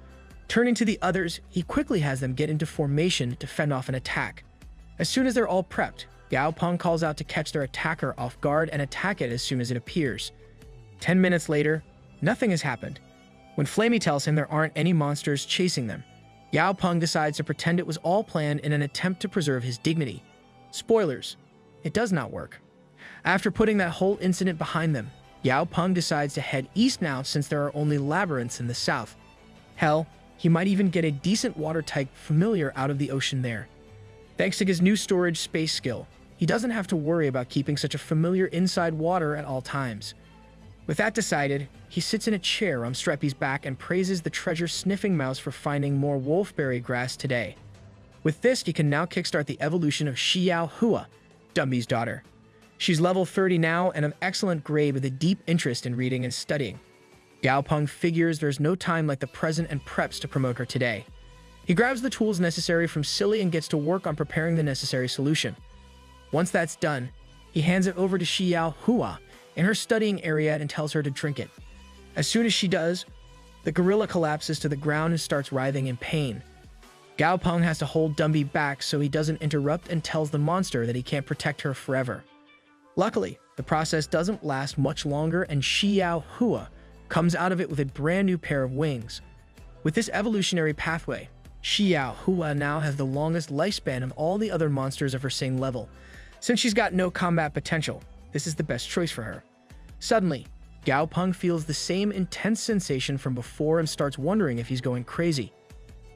Turning to the others, he quickly has them get into formation to fend off an attack. As soon as they're all prepped, Gao Peng calls out to catch their attacker off guard and attack it as soon as it appears. 10 minutes later, nothing has happened. When Flamey tells him there aren't any monsters chasing them, Gao Peng decides to pretend it was all planned in an attempt to preserve his dignity. Spoilers, it does not work. After putting that whole incident behind them, Gao Peng decides to head east now since there are only labyrinths in the south. Hell, he might even get a decent water-type familiar out of the ocean there. Thanks to his new storage space skill, he doesn't have to worry about keeping such a familiar inside water at all times. With that decided, he sits in a chair on Stripey's back and praises the treasure-sniffing mouse for finding more wolfberry grass today. With this, he can now kickstart the evolution of Xiao Hua, Dumby's daughter. She's level 30 now and of excellent grade with a deep interest in reading and studying. Gao Peng figures there's no time like the present and preps to promote her today. He grabs the tools necessary from Silly and gets to work on preparing the necessary solution. Once that's done, he hands it over to Xiao Hua in her studying area and tells her to drink it. As soon as she does, the gorilla collapses to the ground and starts writhing in pain. Gao Peng has to hold Dumby back so he doesn't interrupt and tells the monster that he can't protect her forever. Luckily, the process doesn't last much longer and Xiao Hua comes out of it with a brand new pair of wings. With this evolutionary pathway, Xiao Hua now has the longest lifespan of all the other monsters of her same level. Since she's got no combat potential, this is the best choice for her. Suddenly, Gao Peng feels the same intense sensation from before and starts wondering if he's going crazy.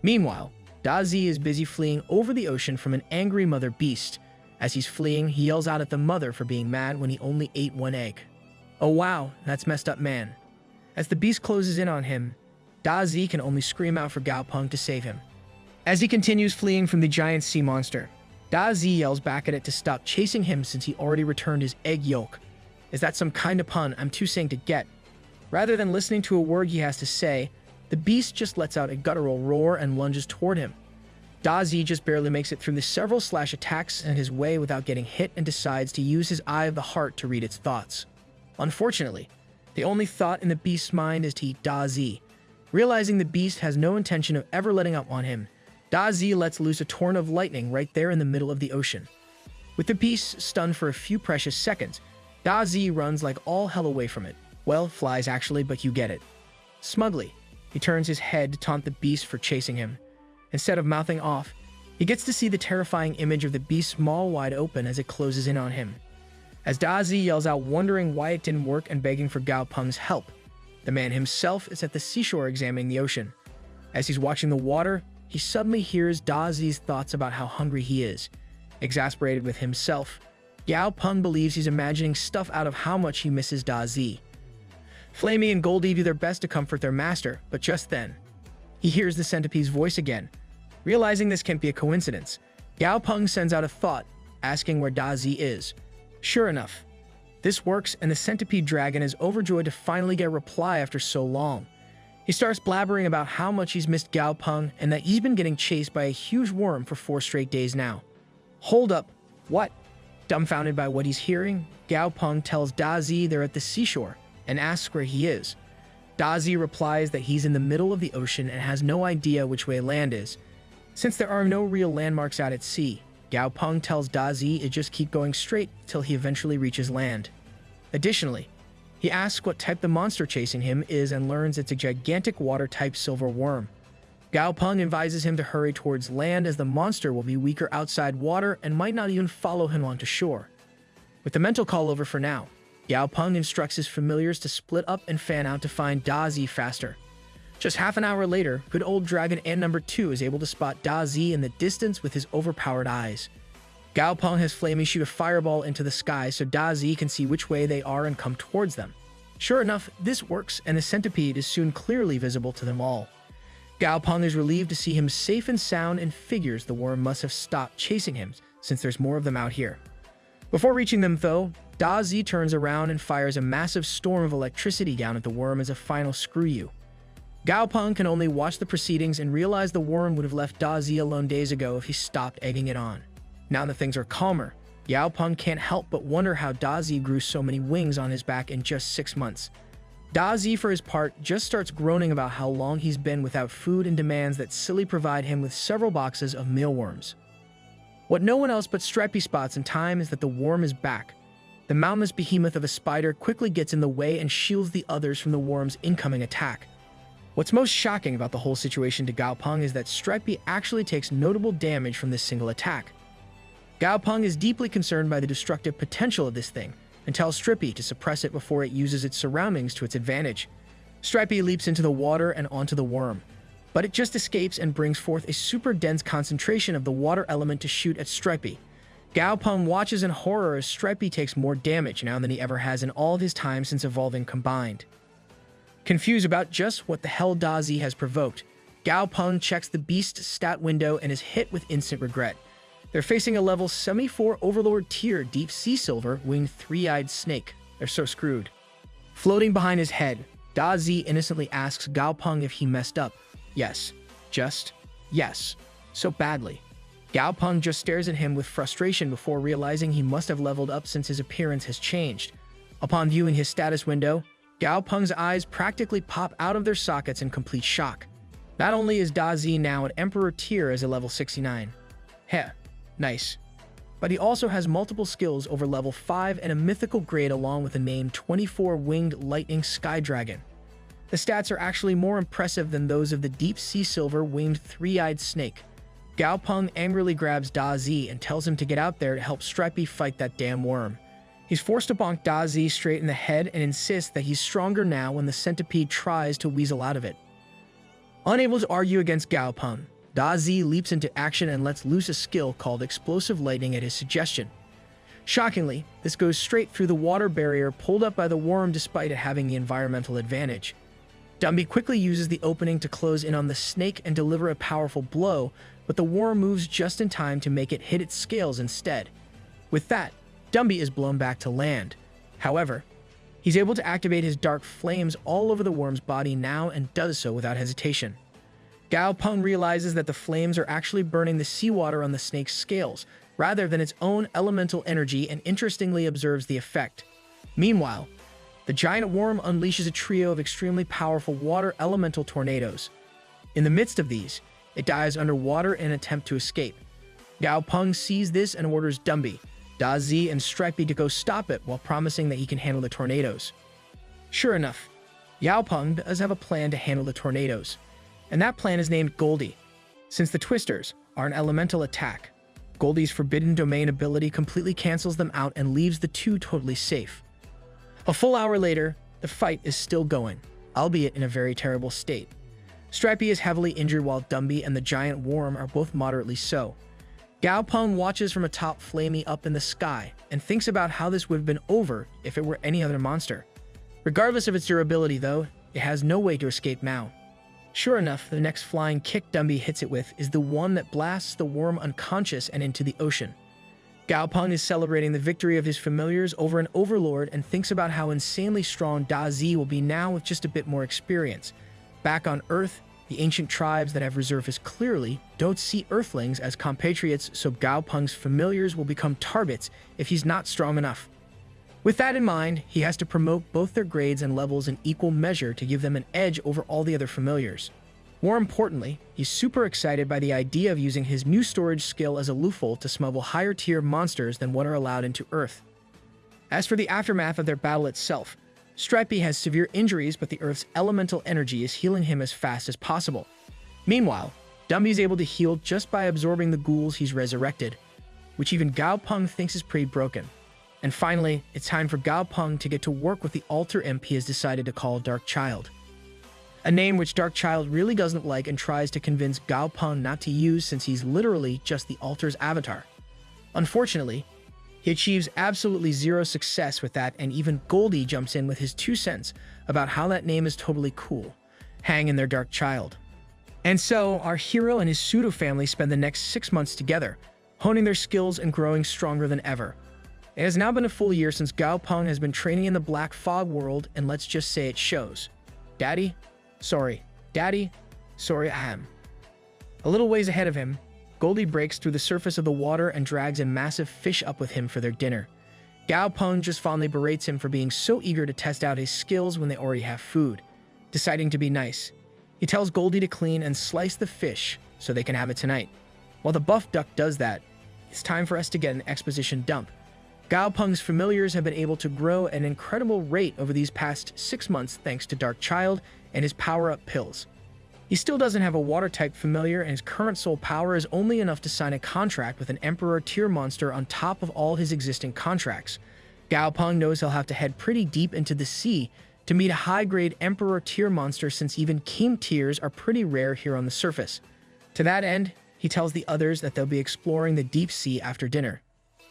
Meanwhile, Da Zi is busy fleeing over the ocean from an angry mother beast. As he's fleeing, he yells out at the mother for being mad when he only ate one egg. Oh wow, that's messed up, man. As the beast closes in on him, Da Zi can only scream out for Gao Peng to save him. As he continues fleeing from the giant sea monster, Da Zi yells back at it to stop chasing him since he already returned his egg yolk. Is that some kind of pun I'm too saying to get? Rather than listening to a word he has to say, the beast just lets out a guttural roar and lunges toward him. Da Zi just barely makes it through the several slash attacks in his way without getting hit and decides to use his eye of the heart to read its thoughts. Unfortunately, the only thought in the beast's mind is to eat Da Zi. Realizing the beast has no intention of ever letting up on him, Da Zi lets loose a torrent of lightning right there in the middle of the ocean. With the beast stunned for a few precious seconds, Da Zi runs like all hell away from it. Well, flies actually, but you get it. Smugly, he turns his head to taunt the beast for chasing him. Instead of mouthing off, he gets to see the terrifying image of the beast's maw wide open as it closes in on him. As Da Zi yells out wondering why it didn't work and begging for Gao Peng's help, the man himself is at the seashore examining the ocean. As he's watching the water, he suddenly hears Da Zi's thoughts about how hungry he is. Exasperated with himself, Gao Peng believes he's imagining stuff out of how much he misses Da Zi. Flamey and Goldie do their best to comfort their master, but just then, he hears the centipede's voice again. Realizing this can't be a coincidence, Gao Peng sends out a thought, asking where Da Zi is. Sure enough, this works and the centipede dragon is overjoyed to finally get a reply after so long. He starts blabbering about how much he's missed Gao Peng and that he's been getting chased by a huge worm for 4 straight days now. Hold up, what? Dumbfounded by what he's hearing, Gao Peng tells Da Zi they're at the seashore and asks where he is. Da Zi replies that he's in the middle of the ocean and has no idea which way land is. Since there are no real landmarks out at sea, Gao Peng tells Da Zi to just keep going straight till he eventually reaches land. Additionally, he asks what type the monster chasing him is and learns it's a gigantic water-type silver worm. Gao Peng advises him to hurry towards land as the monster will be weaker outside water and might not even follow him onto shore. With the mental call over for now, Gao Peng instructs his familiars to split up and fan out to find Da Zi faster. Just half an hour later, good old Dragon Ant number 2 is able to spot Da Zi in the distance with his overpowered eyes. Gao Peng has Flamey shoot a fireball into the sky so Da Zi can see which way they are and come towards them. Sure enough, this works and the centipede is soon clearly visible to them all. Gao Peng is relieved to see him safe and sound and figures the worm must have stopped chasing him since there's more of them out here. Before reaching them though, Da Zi turns around and fires a massive storm of electricity down at the worm as a final screw you. Gao Peng can only watch the proceedings and realize the worm would have left Da Zi alone days ago if he stopped egging it on. Now that things are calmer, Gao Peng can't help but wonder how Da Zi grew so many wings on his back in just 6 months. Da Zi, for his part, just starts groaning about how long he's been without food and demands that Silly provide him with several boxes of mealworms. What no one else but Stripey spots in time is that the worm is back. The mountainous behemoth of a spider quickly gets in the way and shields the others from the worm's incoming attack. What's most shocking about the whole situation to Gao Peng is that Stripey actually takes notable damage from this single attack. Gao Peng is deeply concerned by the destructive potential of this thing and tells Stripey to suppress it before it uses its surroundings to its advantage. Stripey leaps into the water and onto the worm, but it just escapes and brings forth a super dense concentration of the water element to shoot at Stripey. Gao Peng watches in horror as Stripey takes more damage now than he ever has in all of his time since evolving combined. Confused about just what the hell Da Zi has provoked, Gao Peng checks the beast's stat window and is hit with instant regret. They're facing a level 74 Overlord tier Deep Sea Silver winged 3-eyed snake. They're so screwed. Floating behind his head, Da Zi innocently asks Gao Peng if he messed up. Yes. Just yes. So badly. Gao Peng just stares at him with frustration before realizing he must have leveled up since his appearance has changed. Upon viewing his status window, Gao Peng's eyes practically pop out of their sockets in complete shock. Not only is Da Zi now at Emperor tier as a level 69. Heh, nice. But he also has multiple skills over level 5 and a mythical grade along with a named 24-winged lightning sky dragon. The stats are actually more impressive than those of the deep sea silver winged three-eyed snake. Gao Peng angrily grabs Da Zi and tells him to get out there to help Stripey fight that damn worm. He's forced to bonk Da Zi straight in the head and insists that he's stronger now when the centipede tries to weasel out of it. Unable to argue against Gao Peng, Da Zi leaps into action and lets loose a skill called Explosive Lightning at his suggestion. Shockingly, this goes straight through the water barrier pulled up by the worm despite it having the environmental advantage. Dumby quickly uses the opening to close in on the snake and deliver a powerful blow, but the worm moves just in time to make it hit its scales instead. With that, Dumby is blown back to land. However, he's able to activate his dark flames all over the worm's body now and does so without hesitation. Gao Peng realizes that the flames are actually burning the seawater on the snake's scales, rather than its own elemental energy, and interestingly observes the effect. Meanwhile, the giant worm unleashes a trio of extremely powerful water elemental tornadoes. In the midst of these, it dives underwater in an attempt to escape. Gao Peng sees this and orders Dumby, Da Zi, and Stripey to go stop it while promising that he can handle the tornadoes. Sure enough, Gao Peng does have a plan to handle the tornadoes, and that plan is named Goldie. Since the Twisters are an elemental attack, Goldie's Forbidden Domain ability completely cancels them out and leaves the two totally safe. A full hour later, the fight is still going, albeit in a very terrible state. Stripey is heavily injured while Dumby and the giant worm are both moderately so. Gao Peng watches from atop Flamey up in the sky and thinks about how this would have been over if it were any other monster. Regardless of its durability though, it has no way to escape now. Sure enough, the next flying kick Dumby hits it with is the one that blasts the worm unconscious and into the ocean. Gao Peng is celebrating the victory of his familiars over an overlord and thinks about how insanely strong Da Zi will be now with just a bit more experience. Back on Earth, the ancient tribes that have reservists clearly don't see Earthlings as compatriots, so Gao Peng's familiars will become targets if he's not strong enough. With that in mind, he has to promote both their grades and levels in equal measure to give them an edge over all the other familiars. More importantly, he's super excited by the idea of using his new storage skill as a loophole to smuggle higher tier monsters than what are allowed into Earth. As for the aftermath of their battle itself, Stripey has severe injuries, but the Earth's elemental energy is healing him as fast as possible. Meanwhile, Dumby is able to heal just by absorbing the ghouls he's resurrected, which even Gao Peng thinks is pretty broken. And finally, it's time for Gao Peng to get to work with the altar imp he has decided to call Dark Child. A name which Dark Child really doesn't like and tries to convince Gao Peng not to use since he's literally just the altar's avatar. Unfortunately, he achieves absolutely zero success with that, and even Goldie jumps in with his 2 cents about how that name is totally cool. Hang in there, Dark Child. And so, our hero and his pseudo family spend the next 6 months together, honing their skills and growing stronger than ever. It has now been a full year since Gao Peng has been training in the Black Fog world, and let's just say it shows. Daddy? Sorry. Daddy? Sorry, ahem. A little ways ahead of him, Goldie breaks through the surface of the water and drags a massive fish up with him for their dinner. Gao Peng just fondly berates him for being so eager to test out his skills when they already have food. Deciding to be nice, he tells Goldie to clean and slice the fish so they can have it tonight. While the buff duck does that, it's time for us to get an exposition dump. Gao Peng's familiars have been able to grow at an incredible rate over these past 6 months thanks to Dark Child and his power-up pills. He still doesn't have a water-type familiar, and his current soul power is only enough to sign a contract with an Emperor tier monster on top of all his existing contracts. Gao Peng knows he'll have to head pretty deep into the sea to meet a high-grade Emperor tier monster, since even King tiers are pretty rare here on the surface. To that end, he tells the others that they'll be exploring the deep sea after dinner.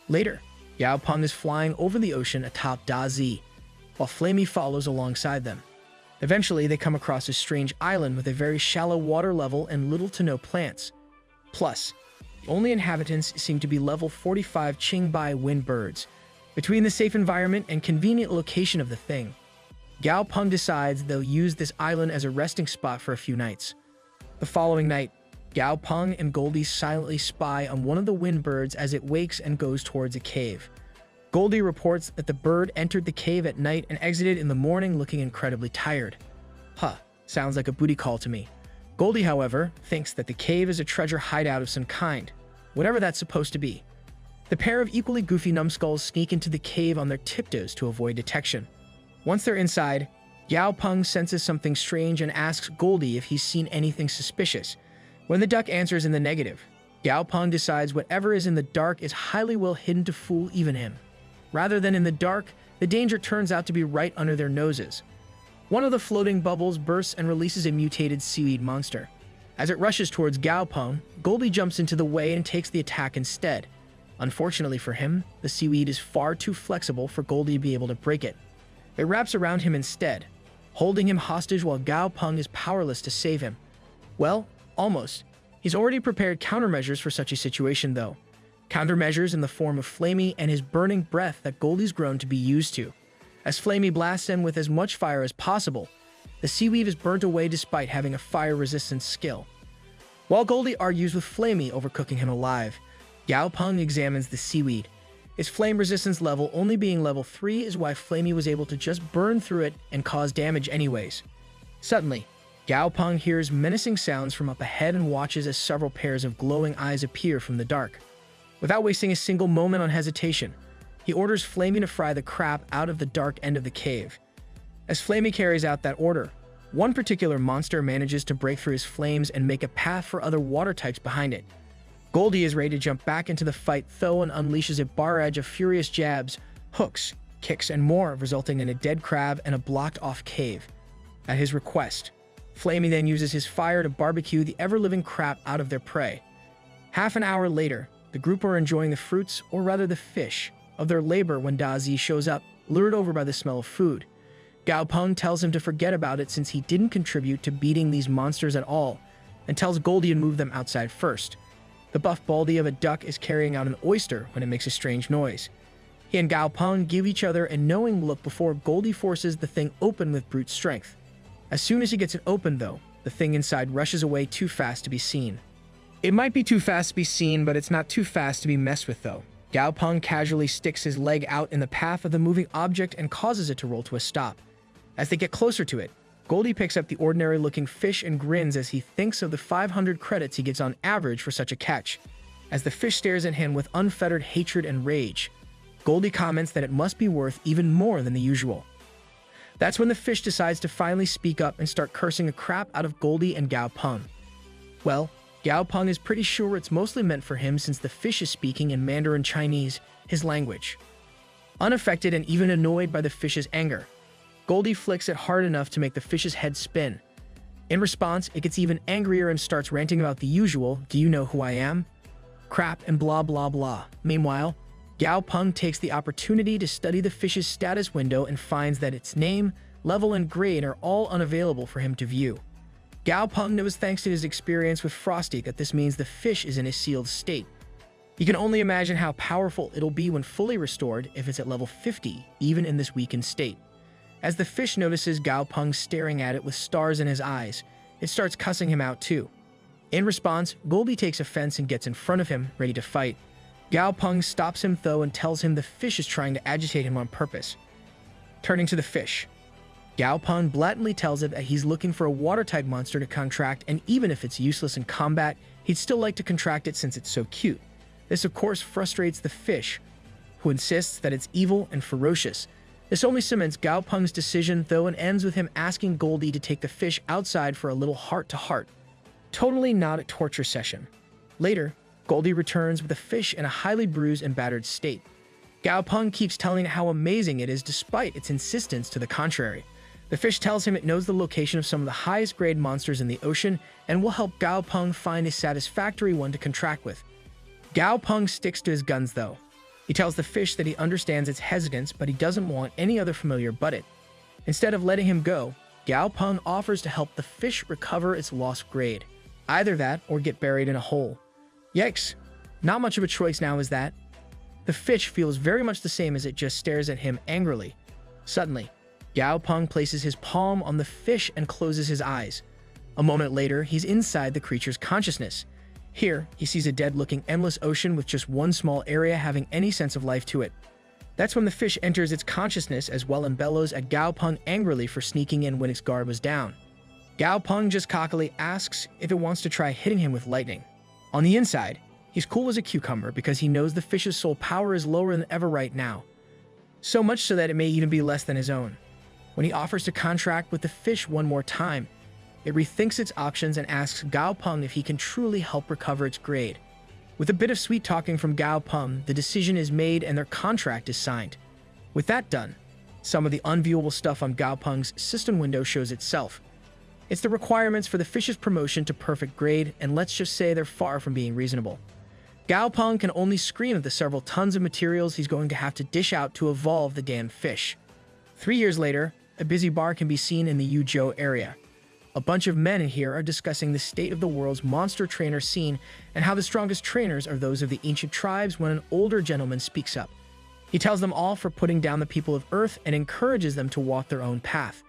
Later, Gao Peng is flying over the ocean atop Da Zi, while Flamey follows alongside them. Eventually, they come across a strange island with a very shallow water level and little to no plants. Plus, the only inhabitants seem to be level 45 Qingbai wind birds. Between the safe environment and convenient location of the thing, Gao Peng decides they'll use this island as a resting spot for a few nights. The following night, Gao Peng and Goldie silently spy on one of the wind birds as it wakes and goes towards a cave. Goldie reports that the bird entered the cave at night and exited in the morning looking incredibly tired. Huh, sounds like a booty call to me. Goldie, however, thinks that the cave is a treasure hideout of some kind, whatever that's supposed to be. The pair of equally goofy numbskulls sneak into the cave on their tiptoes to avoid detection. Once they're inside, Gao Peng senses something strange and asks Goldie if he's seen anything suspicious. When the duck answers in the negative, Gao Peng decides whatever is in the dark is highly well hidden to fool even him. Rather than in the dark, the danger turns out to be right under their noses. One of the floating bubbles bursts and releases a mutated seaweed monster. As it rushes towards Gao Peng, Goldie jumps into the way and takes the attack instead. Unfortunately for him, the seaweed is far too flexible for Goldie to be able to break it. It wraps around him instead, holding him hostage while Gao Peng is powerless to save him. Well, almost. He's already prepared countermeasures for such a situation, though. Countermeasures in the form of Flamey and his burning breath that Goldie's grown to be used to. As Flamey blasts him with as much fire as possible, the seaweed is burnt away despite having a fire-resistant skill. While Goldie argues with Flamey over cooking him alive, Gao Peng examines the seaweed. Its flame resistance level only being level 3 is why Flamey was able to just burn through it and cause damage anyways. Suddenly, Gao Peng hears menacing sounds from up ahead and watches as several pairs of glowing eyes appear from the dark. Without wasting a single moment on hesitation, he orders Flamey to fry the crap out of the dark end of the cave. As Flamey carries out that order, one particular monster manages to break through his flames and make a path for other water types behind it. Goldie is ready to jump back into the fight though and unleashes a barrage of furious jabs, hooks, kicks, and more, resulting in a dead crab and a blocked-off cave. At his request, Flamey then uses his fire to barbecue the ever-living crap out of their prey. Half an hour later, the group are enjoying the fruits, or rather the fish, of their labor when Da Zi shows up, lured over by the smell of food. Gao Peng tells him to forget about it since he didn't contribute to beating these monsters at all, and tells Goldie to move them outside first. The buff baldy of a duck is carrying out an oyster when it makes a strange noise. He and Gao Peng give each other a knowing look before Goldie forces the thing open with brute strength. As soon as he gets it open though, the thing inside rushes away too fast to be seen. It might be too fast to be seen, but it's not too fast to be messed with though. Gao Peng casually sticks his leg out in the path of the moving object and causes it to roll to a stop. As they get closer to it, Goldie picks up the ordinary-looking fish and grins as he thinks of the 500 credits he gets on average for such a catch. As the fish stares at him with unfettered hatred and rage, Goldie comments that it must be worth even more than the usual. That's when the fish decides to finally speak up and start cursing the crap out of Goldie and Gao Peng. Well, Gao Peng is pretty sure it's mostly meant for him since the fish is speaking in Mandarin Chinese, his language. Unaffected and even annoyed by the fish's anger, Goldie flicks it hard enough to make the fish's head spin. In response, it gets even angrier and starts ranting about the usual, "Do you know who I am?" crap and blah blah blah. Meanwhile, Gao Peng takes the opportunity to study the fish's status window and finds that its name, level, and grade are all unavailable for him to view. Gao Peng knows thanks to his experience with Frosty that this means the fish is in a sealed state. He can only imagine how powerful it'll be when fully restored if it's at level 50, even in this weakened state. As the fish notices Gao Peng staring at it with stars in his eyes, it starts cussing him out too. In response, Goldie takes offense and gets in front of him, ready to fight. Gao Peng stops him though and tells him the fish is trying to agitate him on purpose. Turning to the fish, Gao Peng blatantly tells it that he's looking for a water-type monster to contract, and even if it's useless in combat, he'd still like to contract it since it's so cute. This of course frustrates the fish, who insists that it's evil and ferocious. This only cements Gao Peng's decision though and ends with him asking Goldie to take the fish outside for a little heart-to-heart. Totally not a torture session. Later, Goldie returns with the fish in a highly bruised and battered state. Gao Peng keeps telling it how amazing it is despite its insistence to the contrary. The fish tells him it knows the location of some of the highest grade monsters in the ocean and will help Gao Peng find a satisfactory one to contract with. Gao Peng sticks to his guns though. He tells the fish that he understands its hesitance, but he doesn't want any other familiar but it. Instead of letting him go, Gao Peng offers to help the fish recover its lost grade. Either that or get buried in a hole. Yikes, not much of a choice now, is that? The fish feels very much the same as it just stares at him angrily. Suddenly, Gao Peng places his palm on the fish and closes his eyes. A moment later, he's inside the creature's consciousness. Here, he sees a dead-looking endless ocean with just one small area having any sense of life to it. That's when the fish enters its consciousness as well and bellows at Gao Peng angrily for sneaking in when its guard was down. Gao Peng just cockily asks if it wants to try hitting him with lightning. On the inside, he's cool as a cucumber because he knows the fish's soul power is lower than ever right now. So much so that it may even be less than his own. When he offers to contract with the fish one more time, it rethinks its options and asks Gao Peng if he can truly help recover its grade. With a bit of sweet talking from Gao Peng, the decision is made and their contract is signed. With that done, some of the unviewable stuff on Gao Peng's system window shows itself. It's the requirements for the fish's promotion to perfect grade, and let's just say they're far from being reasonable. Gao Peng can only scream at the several tons of materials he's going to have to dish out to evolve the damn fish. 3 years later, a busy bar can be seen in the Yuzhou area. A bunch of men in here are discussing the state of the world's monster trainer scene and how the strongest trainers are those of the ancient tribes when an older gentleman speaks up. He tells them all for putting down the people of Earth and encourages them to walk their own path.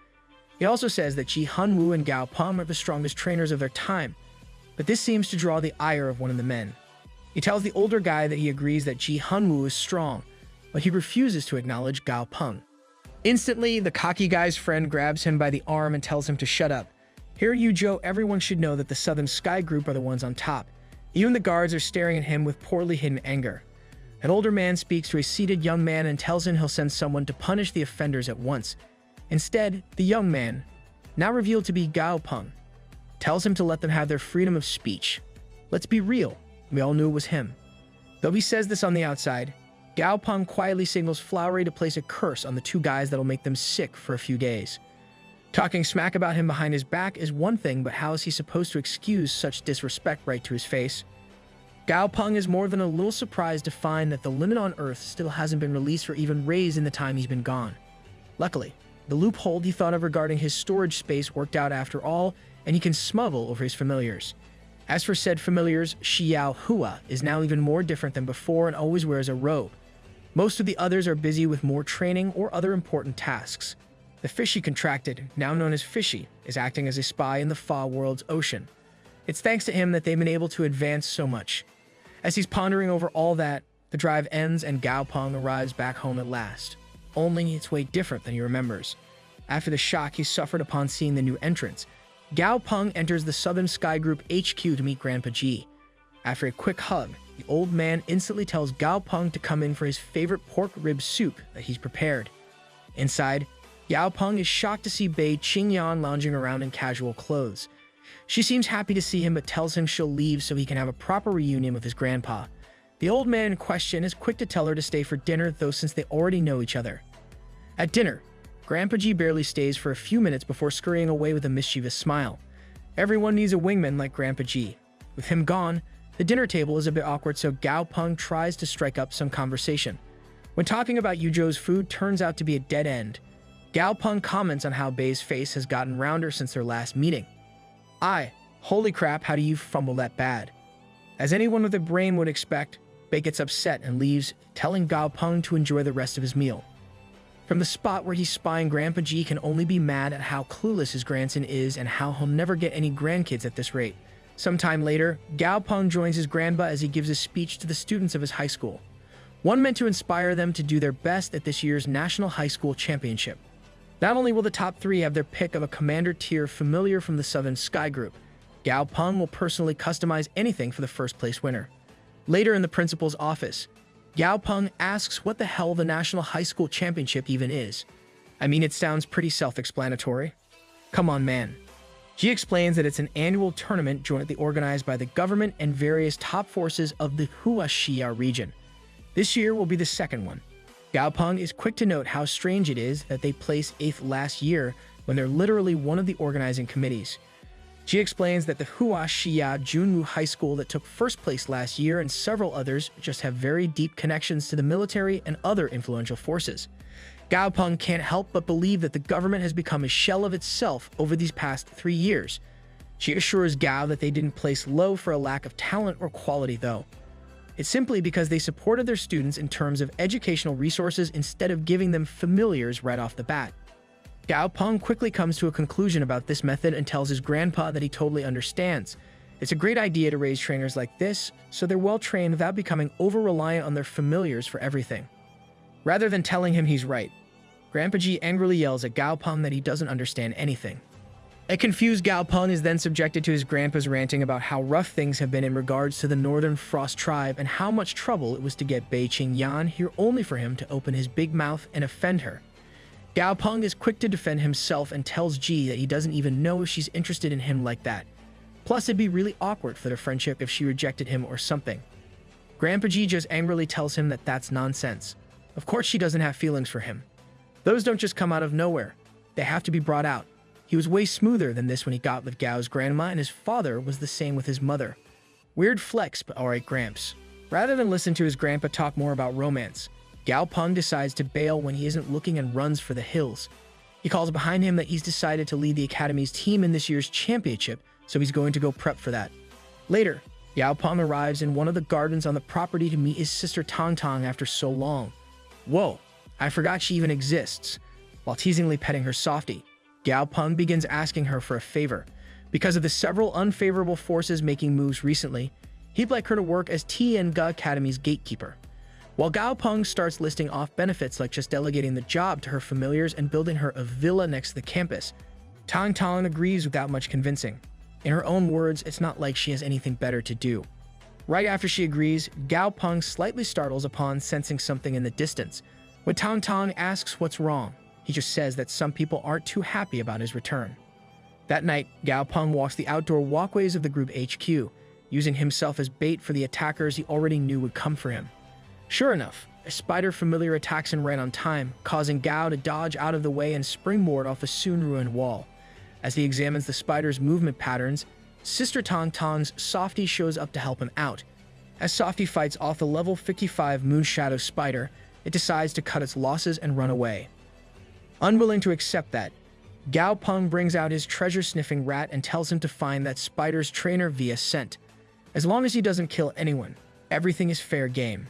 He also says that Ji Hanwu and Gao Peng are the strongest trainers of their time, but this seems to draw the ire of one of the men. He tells the older guy that he agrees that Ji Hanwu is strong, but he refuses to acknowledge Gao Peng. Instantly, the cocky guy's friend grabs him by the arm and tells him to shut up. Here at Yuzhou, everyone should know that the Southern Sky Group are the ones on top. Even the guards are staring at him with poorly hidden anger. An older man speaks to a seated young man and tells him he'll send someone to punish the offenders at once. Instead, the young man, now revealed to be Gao Peng, tells him to let them have their freedom of speech. Let's be real, we all knew it was him. Though he says this on the outside, Gao Peng quietly signals Flowery to place a curse on the two guys that'll make them sick for a few days. Talking smack about him behind his back is one thing, but how is he supposed to excuse such disrespect right to his face? Gao Peng is more than a little surprised to find that the limit on Earth still hasn't been released or even raised in the time he's been gone. Luckily, the loophole he thought of regarding his storage space worked out after all, and he can smuggle over his familiars. As for said familiars, Xiao Hua is now even more different than before and always wears a robe. Most of the others are busy with more training or other important tasks. The fish he contracted, now known as Fishy, is acting as a spy in the Fa world's ocean. It's thanks to him that they've been able to advance so much. As he's pondering over all that, the drive ends and Gao Peng arrives back home at last. Only it's way different than he remembers. After the shock he suffered upon seeing the new entrance, Gao Peng enters the Southern Sky Group HQ to meet Grandpa Ji. After a quick hug, the old man instantly tells Gao Peng to come in for his favorite pork rib soup that he's prepared. Inside, Gao Peng is shocked to see Bei Qingyan lounging around in casual clothes. She seems happy to see him but tells him she'll leave so he can have a proper reunion with his grandpa. The old man in question is quick to tell her to stay for dinner, though since they already know each other. At dinner, Grandpa G barely stays for a few minutes before scurrying away with a mischievous smile. Everyone needs a wingman like Grandpa G. With him gone, the dinner table is a bit awkward, so Gao Peng tries to strike up some conversation. When talking about Yuzhou's food turns out to be a dead end, Gao Peng comments on how Bei's face has gotten rounder since their last meeting. Holy crap, how do you fumble that bad? As anyone with a brain would expect, Bei gets upset and leaves, telling Gao Peng to enjoy the rest of his meal. From the spot where he's spying, Grandpa G can only be mad at how clueless his grandson is and how he'll never get any grandkids at this rate. Sometime later, Gao Peng joins his grandpa as he gives a speech to the students of his high school. One meant to inspire them to do their best at this year's National High School Championship. Not only will the top 3 have their pick of a commander-tier familiar from the Southern Sky Group, Gao Peng will personally customize anything for the first-place winner. Later in the principal's office, Gao Peng asks what the hell the National High School Championship even is. I mean, it sounds pretty self-explanatory. Come on, man. She explains that it's an annual tournament jointly organized by the government and various top forces of the Huaxia region. This year will be the second one. Gao Peng is quick to note how strange it is that they placed 8th last year when they're literally one of the organizing committees. She explains that the Huaxia Junwu High School that took first place last year and several others just have very deep connections to the military and other influential forces. Gao Peng can't help but believe that the government has become a shell of itself over these past 3 years. She assures Gao that they didn't place low for a lack of talent or quality though. It's simply because they supported their students in terms of educational resources instead of giving them familiars right off the bat. Gao Peng quickly comes to a conclusion about this method and tells his grandpa that he totally understands. It's a great idea to raise trainers like this, so they're well trained without becoming over-reliant on their familiars for everything. Rather than telling him he's right, Grandpa G angrily yells at Gao Peng that he doesn't understand anything. A confused Gao Peng is then subjected to his grandpa's ranting about how rough things have been in regards to the Northern Frost tribe and how much trouble it was to get Bei Qing Yan here only for him to open his big mouth and offend her. Gao Peng is quick to defend himself and tells Ji that he doesn't even know if she's interested in him like that. Plus, it'd be really awkward for their friendship if she rejected him or something. Grandpa G just angrily tells him that that's nonsense. Of course she doesn't have feelings for him. Those don't just come out of nowhere. They have to be brought out. He was way smoother than this when he got with Gao's grandma, and his father was the same with his mother. Weird flex, but alright, Gramps. Rather than listen to his grandpa talk more about romance, Gao Peng decides to bail when he isn't looking and runs for the hills. He calls behind him that he's decided to lead the academy's team in this year's championship, so he's going to go prep for that. Later, Gao Peng arrives in one of the gardens on the property to meet his sister Tong Tong after so long. Whoa, I forgot she even exists. While teasingly petting her softie, Gao Peng begins asking her for a favor. Because of the several unfavorable forces making moves recently, he'd like her to work as Tianga Academy's gatekeeper. While Gao Peng starts listing off benefits like just delegating the job to her familiars and building her a villa next to the campus, Tong Tong agrees without much convincing. In her own words, it's not like she has anything better to do. Right after she agrees, Gao Peng slightly startles upon sensing something in the distance. When Tong Tong asks what's wrong, he just says that some people aren't too happy about his return. That night, Gao Peng walks the outdoor walkways of the group HQ, using himself as bait for the attackers he already knew would come for him. Sure enough, a spider familiar attacks him right on time, causing Gao to dodge out of the way and springboard off a soon-ruined wall. As he examines the spider's movement patterns, Sister Tong Tong's Softie shows up to help him out. As Softie fights off the level 55 Moonshadow spider, it decides to cut its losses and run away. Unwilling to accept that, Gao Peng brings out his treasure-sniffing rat and tells him to find that spider's trainer via scent. As long as he doesn't kill anyone, everything is fair game.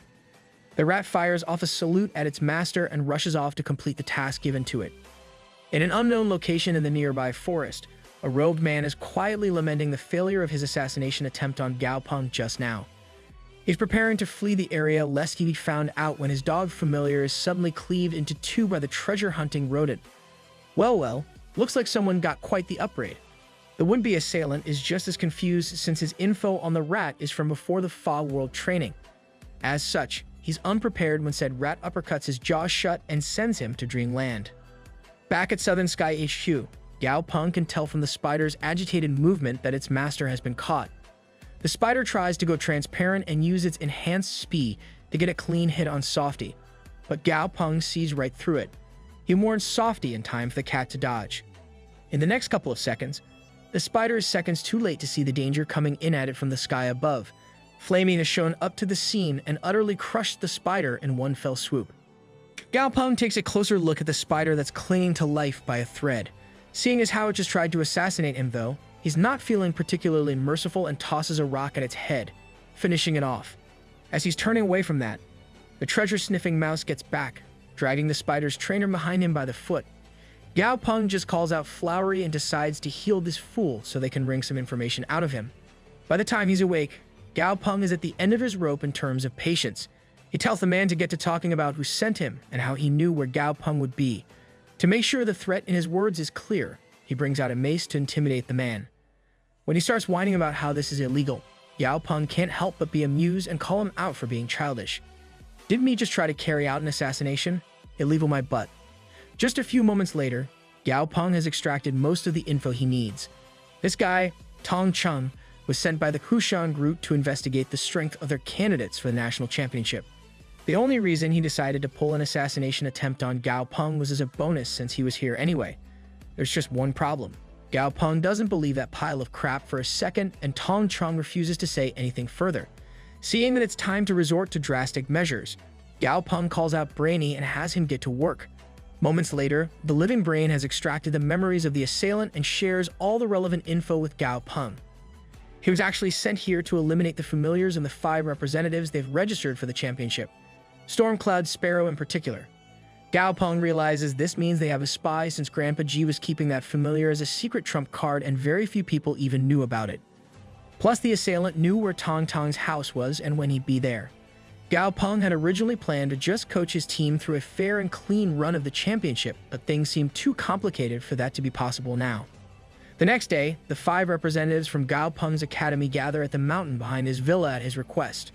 The rat fires off a salute at its master and rushes off to complete the task given to it. In an unknown location in the nearby forest, a robed man is quietly lamenting the failure of his assassination attempt on Gao Peng just now. He's preparing to flee the area lest he be found out when his dog familiar is suddenly cleaved into two by the treasure-hunting rodent. Well, looks like someone got quite the upgrade. The would-be assailant is just as confused since his info on the rat is from before the Fog World training. As such, he's unprepared when said rat uppercuts his jaw shut and sends him to Dreamland. Back at Southern Sky HQ, Gao Peng can tell from the spider's agitated movement that its master has been caught. The spider tries to go transparent and use its enhanced speed to get a clean hit on Softie, but Gao Peng sees right through it. He warns Softie in time for the cat to dodge. In the next couple of seconds, the spider is seconds too late to see the danger coming in at it from the sky above. Flaming is shown up to the scene and utterly crushed the spider in one fell swoop. Gao Peng takes a closer look at the spider that's clinging to life by a thread. Seeing as how it just tried to assassinate him though, he's not feeling particularly merciful and tosses a rock at its head, finishing it off. As he's turning away from that, the treasure-sniffing mouse gets back, dragging the spider's trainer behind him by the foot. Gao Peng just calls out Flowery and decides to heal this fool so they can wring some information out of him. By the time he's awake, Gao Peng is at the end of his rope in terms of patience. He tells the man to get to talking about who sent him and how he knew where Gao Peng would be. To make sure the threat in his words is clear, he brings out a mace to intimidate the man. When he starts whining about how this is illegal, Gao Peng can't help but be amused and call him out for being childish. Didn't me just try to carry out an assassination? Illegal my butt. Just a few moments later, Gao Peng has extracted most of the info he needs. This guy, Tong Chun, was sent by the Kushan group to investigate the strength of their candidates for the national championship. The only reason he decided to pull an assassination attempt on Gao Peng was as a bonus since he was here anyway. There's just one problem. Gao Peng doesn't believe that pile of crap for a second, and Tong Chong refuses to say anything further. Seeing that it's time to resort to drastic measures, Gao Peng calls out Brainy and has him get to work. Moments later, the living brain has extracted the memories of the assailant and shares all the relevant info with Gao Peng. He was actually sent here to eliminate the familiars and the 5 representatives they've registered for the championship. Stormcloud Sparrow in particular. Gao Peng realizes this means they have a spy since Grandpa G was keeping that familiar as a secret trump card and very few people even knew about it. Plus, the assailant knew where Tong Tong's house was and when he'd be there. Gao Peng had originally planned to just coach his team through a fair and clean run of the championship, but things seemed too complicated for that to be possible now. The next day, the 5 representatives from Gao Peng's academy gather at the mountain behind his villa at his request.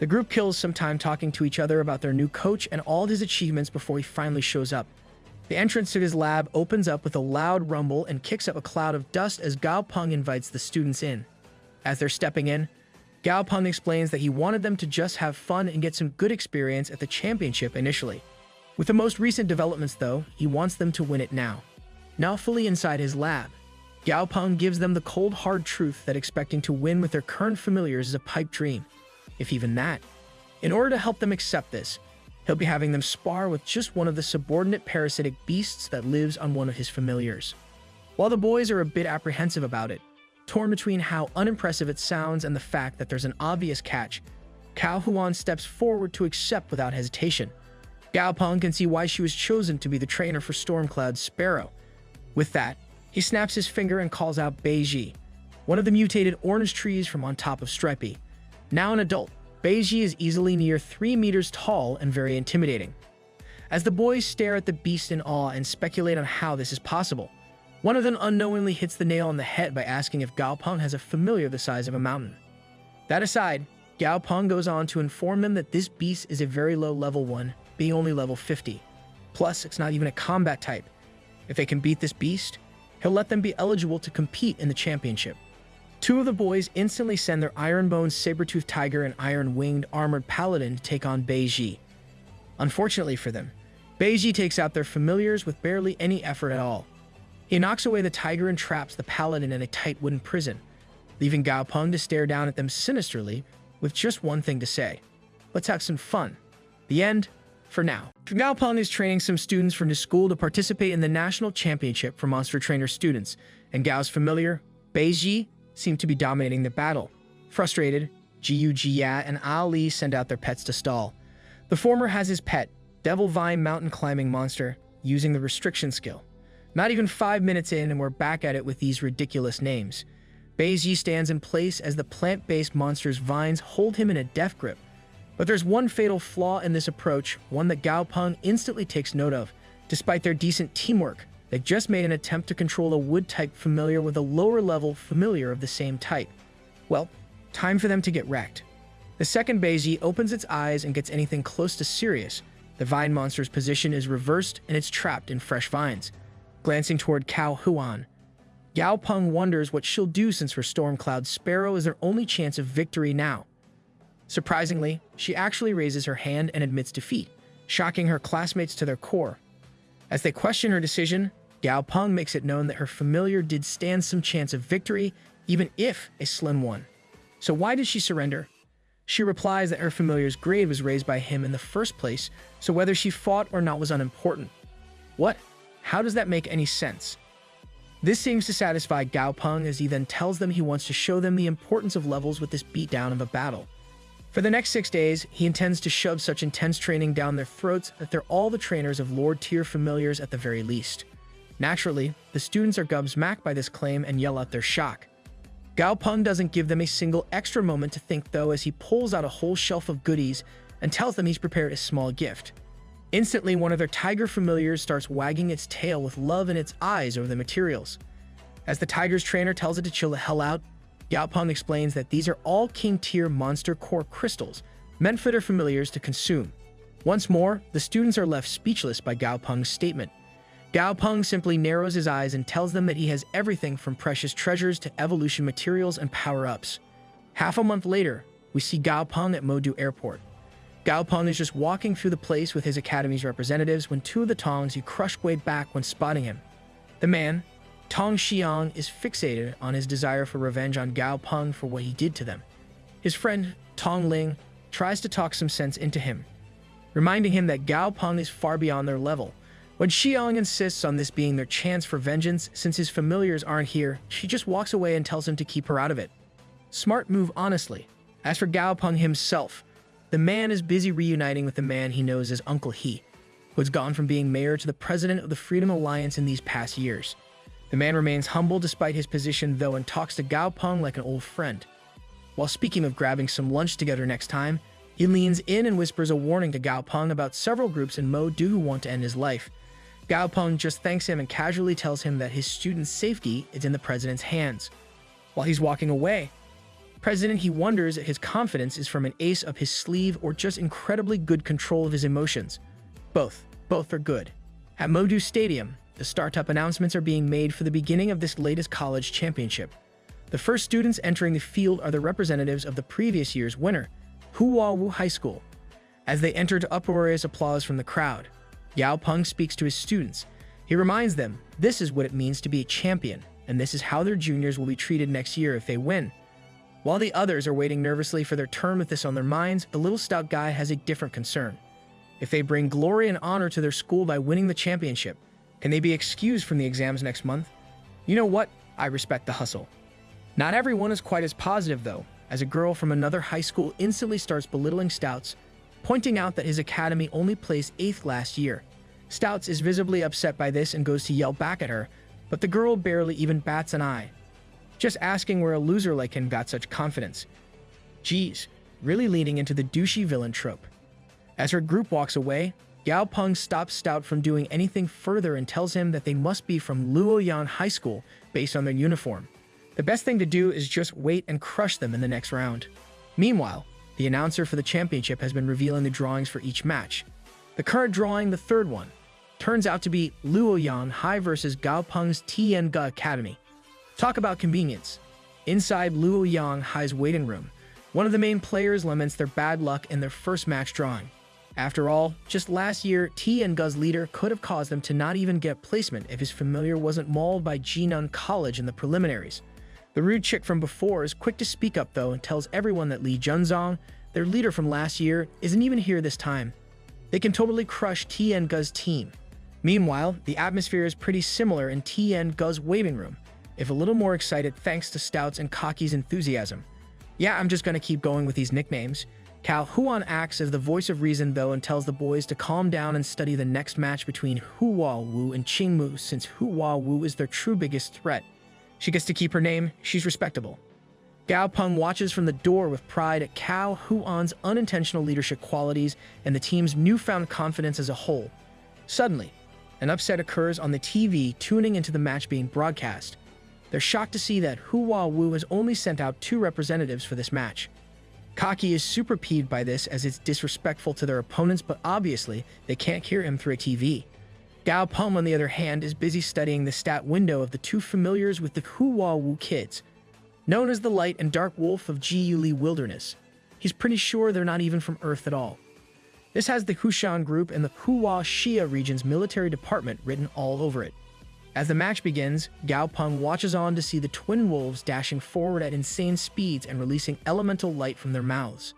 The group kills some time talking to each other about their new coach and all his achievements before he finally shows up. The entrance to his lab opens up with a loud rumble and kicks up a cloud of dust as Gao Peng invites the students in. As they're stepping in, Gao Peng explains that he wanted them to just have fun and get some good experience at the championship initially. With the most recent developments though, he wants them to win it now. Now fully inside his lab, Gao Peng gives them the cold hard truth that expecting to win with their current familiars is a pipe dream, if even that. In order to help them accept this, he'll be having them spar with just one of the subordinate parasitic beasts that lives on one of his familiars. While the boys are a bit apprehensive about it, torn between how unimpressive it sounds and the fact that there's an obvious catch, Cao Huan steps forward to accept without hesitation. Gao Peng can see why she was chosen to be the trainer for Stormcloud's Sparrow. With that, he snaps his finger and calls out Beiji, one of the mutated orange trees from on top of Stripey. Now an adult, Beiji is easily near 3 meters tall and very intimidating. As the boys stare at the beast in awe and speculate on how this is possible, one of them unknowingly hits the nail on the head by asking if Gao Peng has a familiar the size of a mountain. That aside, Gao Peng goes on to inform them that this beast is a very low level one, being only level 50. Plus, it's not even a combat type. If they can beat this beast, he'll let them be eligible to compete in the championship. 2 of the boys instantly send their Iron-Boned Saber-Toothed Tiger and Iron-Winged Armored Paladin to take on Beiji. Unfortunately for them, Beiji takes out their familiars with barely any effort at all. He knocks away the tiger and traps the paladin in a tight wooden prison, leaving Gao Peng to stare down at them sinisterly with just one thing to say: let's have some fun. The end, for now. Gao Peng is training some students from his school to participate in the national championship for monster trainer students, and Gao's familiar, Beiji, seem to be dominating the battle. Frustrated, Jiu Jia and Ali send out their pets to stall. The former has his pet, Devil Vine mountain climbing monster, using the restriction skill. Not even 5 minutes in and we're back at it with these ridiculous names. Beiji stands in place as the plant-based monster's vines hold him in a death grip. But there's one fatal flaw in this approach, one that Gao Peng instantly takes note of. Despite their decent teamwork, they just made an attempt to control a wood-type familiar with a lower-level familiar of the same type. Well, time for them to get wrecked. The second Beiji opens its eyes and gets anything close to serious. The vine monster's position is reversed and it's trapped in fresh vines. Glancing toward Cao Huan, Gao Peng wonders what she'll do since her Stormcloud Sparrow is their only chance of victory now. Surprisingly, she actually raises her hand and admits defeat, shocking her classmates to their core. As they question her decision, Gao Peng makes it known that her familiar did stand some chance of victory, even if a slim one. So why did she surrender? She replies that her familiar's grade was raised by him in the first place, so whether she fought or not was unimportant. What? How does that make any sense? This seems to satisfy Gao Peng as he then tells them he wants to show them the importance of levels with this beatdown of a battle. For the next 6 days, he intends to shove such intense training down their throats that they're all the trainers of Lord-tier familiars at the very least. Naturally, the students are gobsmacked by this claim and yell out their shock. Gao Peng doesn't give them a single extra moment to think though as he pulls out a whole shelf of goodies and tells them he's prepared a small gift. Instantly, one of their tiger familiars starts wagging its tail with love in its eyes over the materials. As the tiger's trainer tells it to chill the hell out, Gao Peng explains that these are all king-tier monster core crystals, meant for their familiars to consume. Once more, the students are left speechless by Gao Peng's statement. Gao Peng simply narrows his eyes and tells them that he has everything from precious treasures to evolution materials and power-ups. Half a month later, we see Gao Peng at Modu Airport. Gao Peng is just walking through the place with his academy's representatives when 2 of the Tongs he crushed way back when spotting him. The man, Tong Xiang, is fixated on his desire for revenge on Gao Peng for what he did to them. His friend, Tong Ling, tries to talk some sense into him, reminding him that Gao Peng is far beyond their level. When Xiang insists on this being their chance for vengeance since his familiars aren't here, she just walks away and tells him to keep her out of it. Smart move, honestly. As for Gao Peng himself, the man is busy reuniting with the man he knows as Uncle He. who has gone from being mayor to the president of the Freedom Alliance in these past years. The man remains humble despite his position, though, and talks to Gao Peng like an old friend. While speaking of grabbing some lunch together next time, he leans in and whispers a warning to Gao Peng about several groups in Mo-do who want to end his life. Gao Peng just thanks him and casually tells him that his student's safety is in the president's hands. While he's walking away, he wonders if his confidence is from an ace up his sleeve or just incredibly good control of his emotions. Both are good. At Mo-do Stadium, the startup announcements are being made for the beginning of this latest college championship. The first students entering the field are the representatives of the previous year's winner, Hua Wu High School. As they enter to uproarious applause from the crowd, Gao Peng speaks to his students. He reminds them this is what it means to be a champion, and this is how their juniors will be treated next year if they win. While the others are waiting nervously for their turn with this on their minds, the little stout guy has a different concern. If they bring glory and honor to their school by winning the championship, can they be excused from the exams next month? You know what? I respect the hustle. Not everyone is quite as positive, though, as a girl from another high school instantly starts belittling Stouts, pointing out that his academy only placed 8th last year. Stouts is visibly upset by this and goes to yell back at her, but the girl barely even bats an eye, just asking where a loser like him got such confidence. Geez, really leaning into the douchey villain trope. As her group walks away, Gao Peng stops Stout from doing anything further and tells him that they must be from Luoyang High School based on their uniform. The best thing to do is just wait and crush them in the next round. Meanwhile, the announcer for the championship has been revealing the drawings for each match. The current drawing, the third one, turns out to be Luoyang High versus Gao Peng's Tianga Academy. Talk about convenience. Inside Luoyang High's waiting room, one of the main players laments their bad luck in their first match drawing. After all, just last year, Tianga's leader could have caused them to not even get placement if his familiar wasn't mauled by Jinan College in the preliminaries. The rude chick from before is quick to speak up, though, and tells everyone that Li Junzong, their leader from last year, isn't even here this time. They can totally crush Tianga's team. Meanwhile, the atmosphere is pretty similar in Tianga's waiting room, if a little more excited thanks to Stouts and Kaki's enthusiasm. Yeah, I'm just gonna keep going with these nicknames. Cao Huan acts as the voice of reason, though, and tells the boys to calm down and study the next match between Hua Wu and Qingmu, since Hua Wu is their true biggest threat. She gets to keep her name, she's respectable. Gao Peng watches from the door with pride at Cao Huan's unintentional leadership qualities and the team's newfound confidence as a whole. Suddenly, an upset occurs on the TV tuning into the match being broadcast. They're shocked to see that Hua Wu has only sent out 2 representatives for this match. Kaki is super peeved by this as it's disrespectful to their opponents, but obviously they can't hear him through a TV. Gao Peng, on the other hand, is busy studying the stat window of the 2 familiars with the Hua Wu kids. Known as the Light and Dark Wolf of Jiyuli Wilderness, he's pretty sure they're not even from Earth at all. This has the Hushan Group and the Hua Xia region's military department written all over it. As the match begins, Gao Peng watches on to see the twin wolves dashing forward at insane speeds and releasing elemental light from their mouths.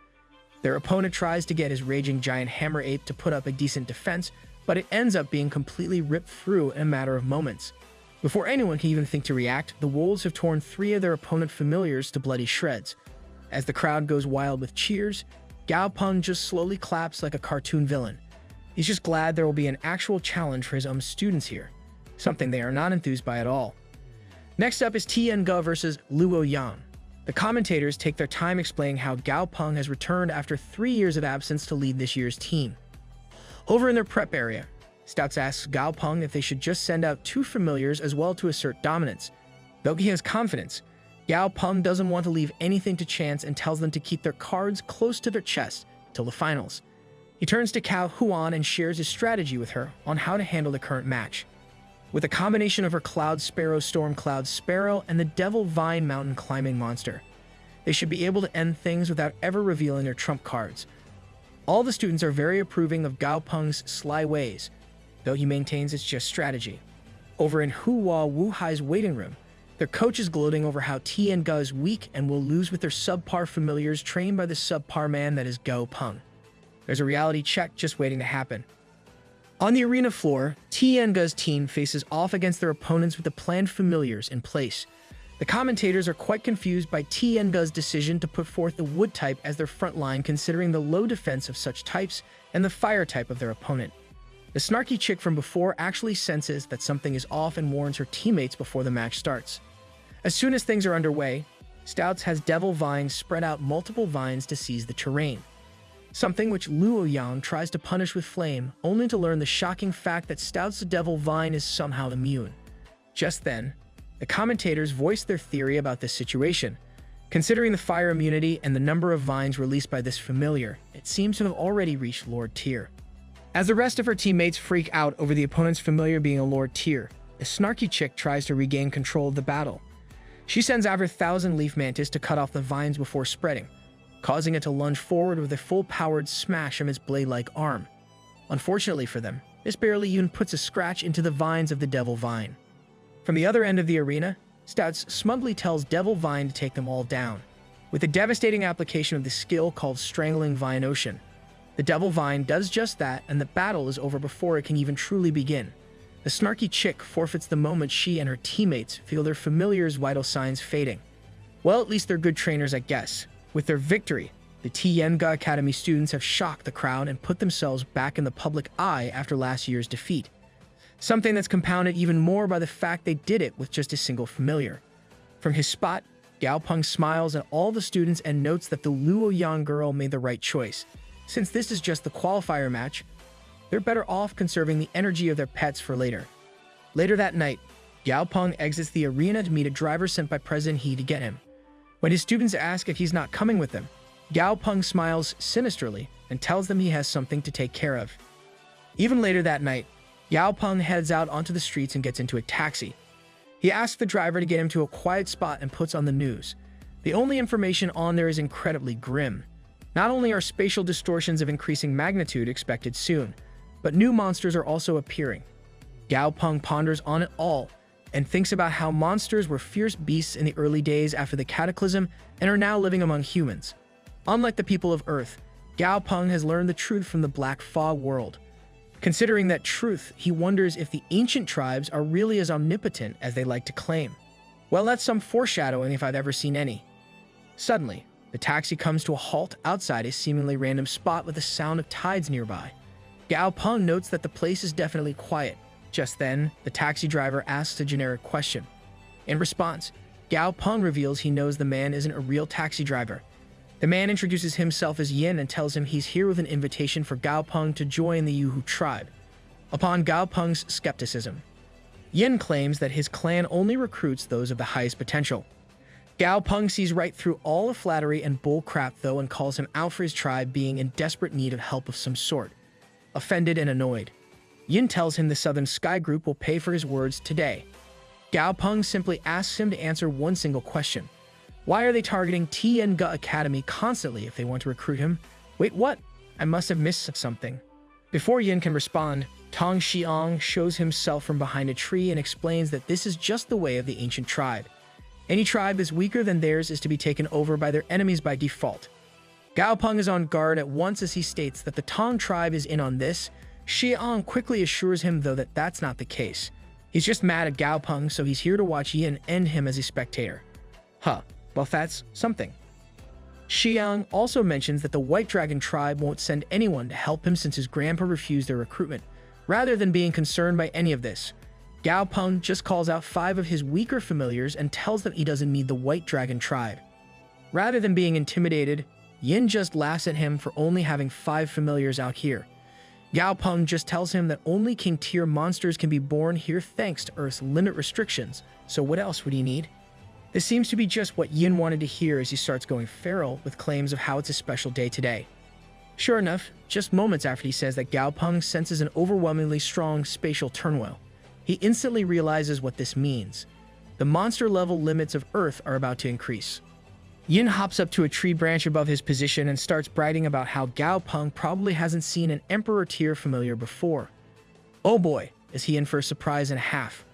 Their opponent tries to get his raging giant hammer ape to put up a decent defense, but it ends up being completely ripped through in a matter of moments. Before anyone can even think to react, the wolves have torn 3 of their opponent familiars to bloody shreds. As the crowd goes wild with cheers, Gao Peng just slowly claps like a cartoon villain. He's just glad there will be an actual challenge for his own students here, something they are not enthused by at all. Next up is Tianga versus Luoyang. The commentators take their time explaining how Gao Peng has returned after 3 years of absence to lead this year's team. Over in their prep area, Stouts asks Gao Peng if they should just send out 2 familiars as well to assert dominance. Though he has confidence, Gao Peng doesn't want to leave anything to chance and tells them to keep their cards close to their chest till the finals. He turns to Cao Huan and shares his strategy with her on how to handle the current match. With a combination of her Cloud Sparrow Storm Cloud Sparrow and the Devil Vine Mountain Climbing Monster, they should be able to end things without ever revealing their trump cards. All the students are very approving of Gao Peng's sly ways, though he maintains it's just strategy. Over in Hua Wu Hai's waiting room, their coach is gloating over how Tianga is weak and will lose with their subpar familiars trained by the subpar man that is Gao Peng. There's a reality check just waiting to happen. On the arena floor, Tianga's team faces off against their opponents with the planned familiars in place. The commentators are quite confused by Tianga's decision to put forth the wood type as their front line, considering the low defense of such types and the fire type of their opponent. The snarky chick from before actually senses that something is off and warns her teammates before the match starts. As soon as things are underway, Stouts has devil vines spread out multiple vines to seize the terrain. Something which Luo Yang tries to punish with flame, only to learn the shocking fact that Stouts' devil vine is somehow immune. Just then, the commentators voice their theory about this situation. Considering the fire immunity and the number of vines released by this familiar, it seems to have already reached Lord Tier. As the rest of her teammates freak out over the opponent's familiar being a Lord Tier, the snarky chick tries to regain control of the battle. She sends out her 1,000 leaf mantis to cut off the vines before spreading, causing it to lunge forward with a full-powered smash of its blade-like arm. Unfortunately for them, this barely even puts a scratch into the vines of the devil vine. From the other end of the arena, Stouts smugly tells Devil Vine to take them all down, with a devastating application of the skill called Strangling Vine Ocean. The Devil Vine does just that, and the battle is over before it can even truly begin. The snarky chick forfeits the moment she and her teammates feel their familiar's vital signs fading. Well, at least they're good trainers, I guess. With their victory, the Manga Academy students have shocked the crowd and put themselves back in the public eye after last year's defeat. Something that's compounded even more by the fact they did it with just a single familiar. From his spot, Gao Peng smiles at all the students and notes that the Luo Yang girl made the right choice. Since this is just the qualifier match, they're better off conserving the energy of their pets for later. Later that night, Gao Peng exits the arena to meet a driver sent by President He to get him. When his students ask if he's not coming with them, Gao Peng smiles sinisterly and tells them he has something to take care of. Even later that night, Gao Peng heads out onto the streets and gets into a taxi. He asks the driver to get him to a quiet spot and puts on the news. The only information on there is incredibly grim. Not only are spatial distortions of increasing magnitude expected soon, but new monsters are also appearing. Gao Peng ponders on it all and thinks about how monsters were fierce beasts in the early days after the cataclysm and are now living among humans. Unlike the people of Earth, Gao Peng has learned the truth from the Black Fog world. Considering that truth, he wonders if the ancient tribes are really as omnipotent as they like to claim. Well, that's some foreshadowing if I've ever seen any. Suddenly, the taxi comes to a halt outside a seemingly random spot with the sound of tides nearby. Gao Peng notes that the place is definitely quiet. Just then, the taxi driver asks a generic question. In response, Gao Peng reveals he knows the man isn't a real taxi driver. The man introduces himself as Yin and tells him he's here with an invitation for Gao Peng to join the Yuhu tribe. Upon Gao Peng's skepticism, Yin claims that his clan only recruits those of the highest potential. Gao Peng sees right through all the flattery and bullcrap though and calls him out for his tribe being in desperate need of help of some sort. Offended and annoyed, Yin tells him the Southern Sky Group will pay for his words today. Gao Peng simply asks him to answer one single question. Why are they targeting Manga Academy constantly if they want to recruit him? Wait, what? I must have missed something. Before Yin can respond, Tong Xiang shows himself from behind a tree and explains that this is just the way of the ancient tribe. Any tribe is weaker than theirs is to be taken over by their enemies by default. Gao Peng is on guard at once as he states that the Tong tribe is in on this. Xiang quickly assures him though that that's not the case. He's just mad at Gao Peng, so he's here to watch Yin end him as a spectator. Huh. Well, that's something. Xiang also mentions that the White Dragon tribe won't send anyone to help him since his grandpa refused their recruitment. Rather than being concerned by any of this, Gao Peng just calls out 5 of his weaker familiars and tells them he doesn't need the White Dragon tribe. Rather than being intimidated, Yin just laughs at him for only having 5 familiars out here. Gao Peng just tells him that only King Tier monsters can be born here thanks to Earth's limit restrictions, so what else would he need? This seems to be just what Yin wanted to hear as he starts going feral with claims of how it's a special day today. Sure enough, just moments after he says that Gao Peng senses an overwhelmingly strong spatial turmoil, he instantly realizes what this means. The monster level limits of Earth are about to increase. Yin hops up to a tree branch above his position and starts bragging about how Gao Peng probably hasn't seen an Emperor tier familiar before. Oh boy, is he in for a surprise and a half.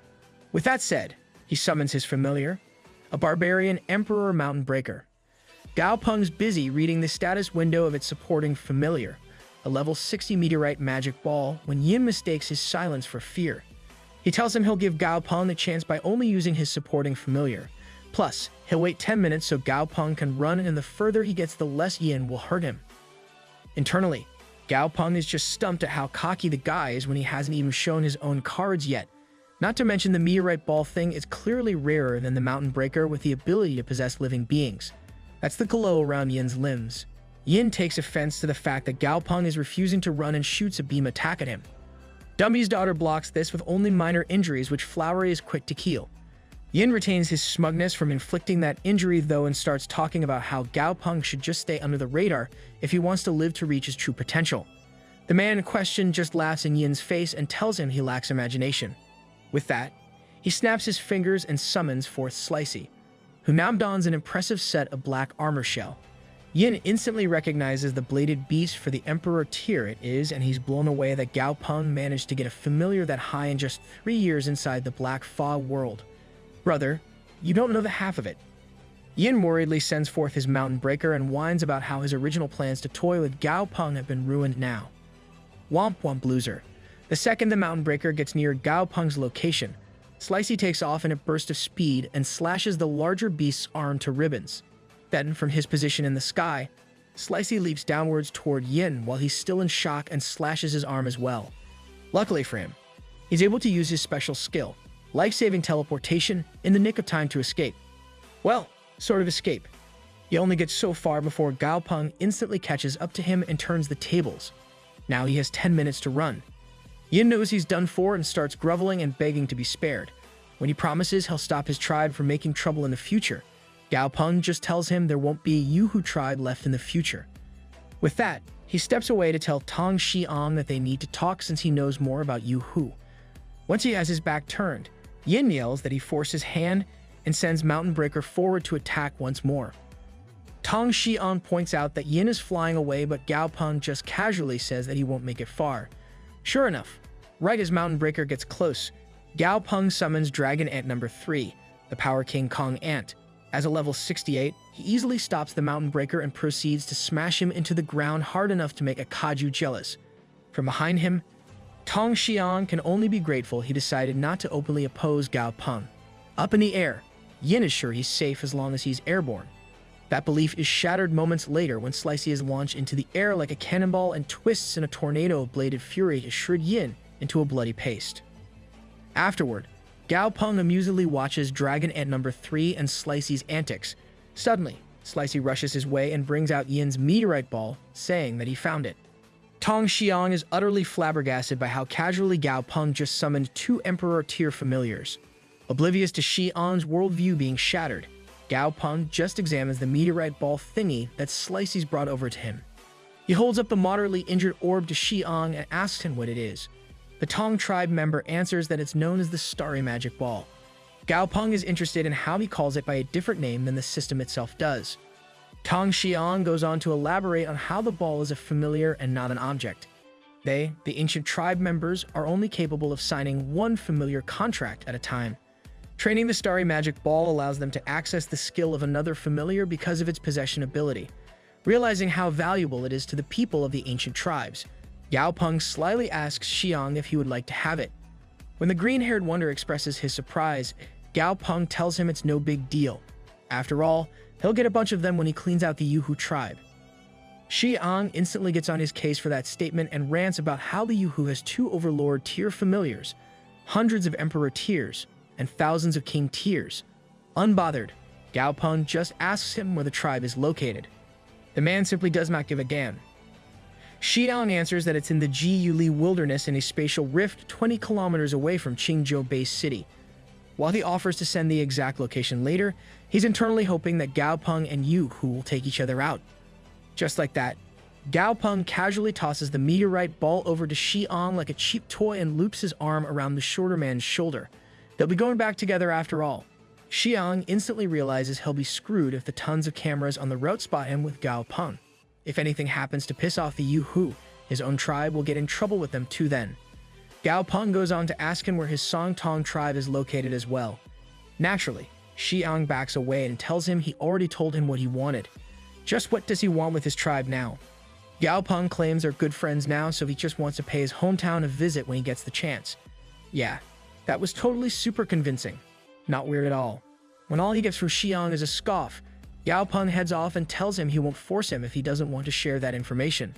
With that said, he summons his familiar, a barbarian Emperor Mountain Breaker. Gao Peng's busy reading the status window of its supporting familiar, a level 60 meteorite magic ball, when Yin mistakes his silence for fear. He tells him he'll give Gao Peng the chance by only using his supporting familiar. Plus, he'll wait 10 minutes so Gao Peng can run, and the further he gets the less Yin will hurt him. Internally, Gao Peng is just stumped at how cocky the guy is when he hasn't even shown his own cards yet. Not to mention the meteorite ball thing is clearly rarer than the mountain breaker with the ability to possess living beings. That's the glow around Yin's limbs. Yin takes offense to the fact that Gao Peng is refusing to run and shoots a beam attack at him. Dummy's daughter blocks this with only minor injuries which Flowery is quick to heal. Yin retains his smugness from inflicting that injury though and starts talking about how Gao Peng should just stay under the radar if he wants to live to reach his true potential. The man in question just laughs in Yin's face and tells him he lacks imagination. With that, he snaps his fingers and summons forth Slicey, who now dons an impressive set of black armor shell. Yin instantly recognizes the bladed beast for the Emperor tier it is, and he's blown away that Gao Peng managed to get a familiar that high in just 3 years inside the Black Fog world. Brother, you don't know the half of it. Yin worriedly sends forth his mountain breaker and whines about how his original plans to toy with Gao Peng have been ruined now. Womp womp loser. The second the mountain breaker gets near Gao Peng's location, Slicey takes off in a burst of speed and slashes the larger beast's arm to ribbons. Then, from his position in the sky, Slicey leaps downwards toward Yin while he's still in shock and slashes his arm as well. Luckily for him, he's able to use his special skill, life-saving teleportation, in the nick of time to escape. Well, sort of escape. He only gets so far before Gao Peng instantly catches up to him and turns the tables. Now he has 10 minutes to run. Yin knows he's done for and starts groveling and begging to be spared. When he promises he'll stop his tribe from making trouble in the future, Gao Peng just tells him there won't be a Yuhu tribe left in the future. With that, he steps away to tell Tong Xiang that they need to talk since he knows more about Yuhu. Once he has his back turned, Yin yells that he forced his hand and sends Mountain Breaker forward to attack once more. Tong Xiang points out that Yin is flying away, but Gao Peng just casually says that he won't make it far. Sure enough, right as Mountain Breaker gets close, Gao Peng summons Dragon Ant number 3, the Power King Kong Ant. As a level 68, he easily stops the Mountain Breaker and proceeds to smash him into the ground hard enough to make a Kaiju jealous. From behind him, Tong Xiang can only be grateful he decided not to openly oppose Gao Peng. Up in the air, Yin is sure he's safe as long as he's airborne. That belief is shattered moments later when Slicey is launched into the air like a cannonball and twists in a tornado of bladed fury to shred Yin into a bloody paste. Afterward, Gao Peng amusedly watches Dragon Ant number 3 and Slicey's antics. Suddenly, Slicey rushes his way and brings out Yin's meteorite ball, saying that he found it. Tong Xiang is utterly flabbergasted by how casually Gao Peng just summoned 2 Emperor-tier familiars. Oblivious to Xiang's worldview being shattered, Gao Peng just examines the meteorite ball thingy that Slicey's brought over to him. He holds up the moderately injured orb to Xiang and asks him what it is. The Tong tribe member answers that it's known as the Starry Magic Ball. Gao Peng is interested in how he calls it by a different name than the system itself does. Tong Xiang goes on to elaborate on how the ball is a familiar and not an object. They, the ancient tribe members, are only capable of signing 1 familiar contract at a time. Training the Starry Magic Ball allows them to access the skill of another familiar because of its possession ability. Realizing how valuable it is to the people of the ancient tribes, Gao Peng slyly asks Xiang if he would like to have it. When the green-haired wonder expresses his surprise, Gao Peng tells him it's no big deal. After all, he'll get a bunch of them when he cleans out the Yuhu tribe. Xiang instantly gets on his case for that statement and rants about how the Yuhu has 2 Overlord tier familiars, hundreds of Emperor tiers, and thousands of King tiers. Unbothered, Gao Peng just asks him where the tribe is located. The man simply does not give a damn. Xiang answers that it's in the Ji Yuli wilderness in a spatial rift 20 kilometers away from Qingzhou base city. While he offers to send the exact location later, he's internally hoping that Gao Peng and Yuhu will take each other out. Just like that, Gao Peng casually tosses the meteorite ball over to Xiang like a cheap toy and loops his arm around the shorter man's shoulder. They'll be going back together after all. Xiang instantly realizes he'll be screwed if the tons of cameras on the route spot him with Gao Peng. If anything happens to piss off the Yuhu, his own tribe will get in trouble with them too then. Gao Peng goes on to ask him where his Song Tong tribe is located as well. Naturally, Xiang backs away and tells him he already told him what he wanted. Just what does he want with his tribe now? Gao Peng claims they're good friends now, so he just wants to pay his hometown a visit when he gets the chance. Yeah, that was totally super convincing. Not weird at all. When all he gets from Xiang is a scoff, Gao Peng heads off and tells him he won't force him if he doesn't want to share that information.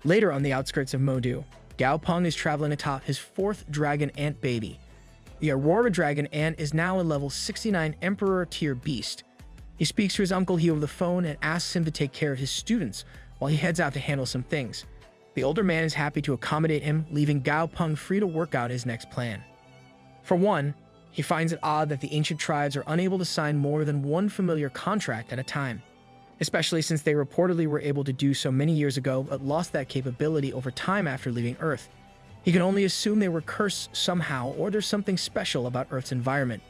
Later on the outskirts of Modu, Gao Peng is traveling atop his fourth dragon ant baby. The Aurora dragon ant is now a level 69 Emperor tier beast. He speaks to his Uncle He over the phone and asks him to take care of his students while he heads out to handle some things. The older man is happy to accommodate him, leaving Gao Peng free to work out his next plan. For one, he finds it odd that the ancient tribes are unable to sign more than one familiar contract at a time, especially since they reportedly were able to do so many years ago but lost that capability over time after leaving Earth. He can only assume they were cursed somehow, or there's something special about Earth's environment.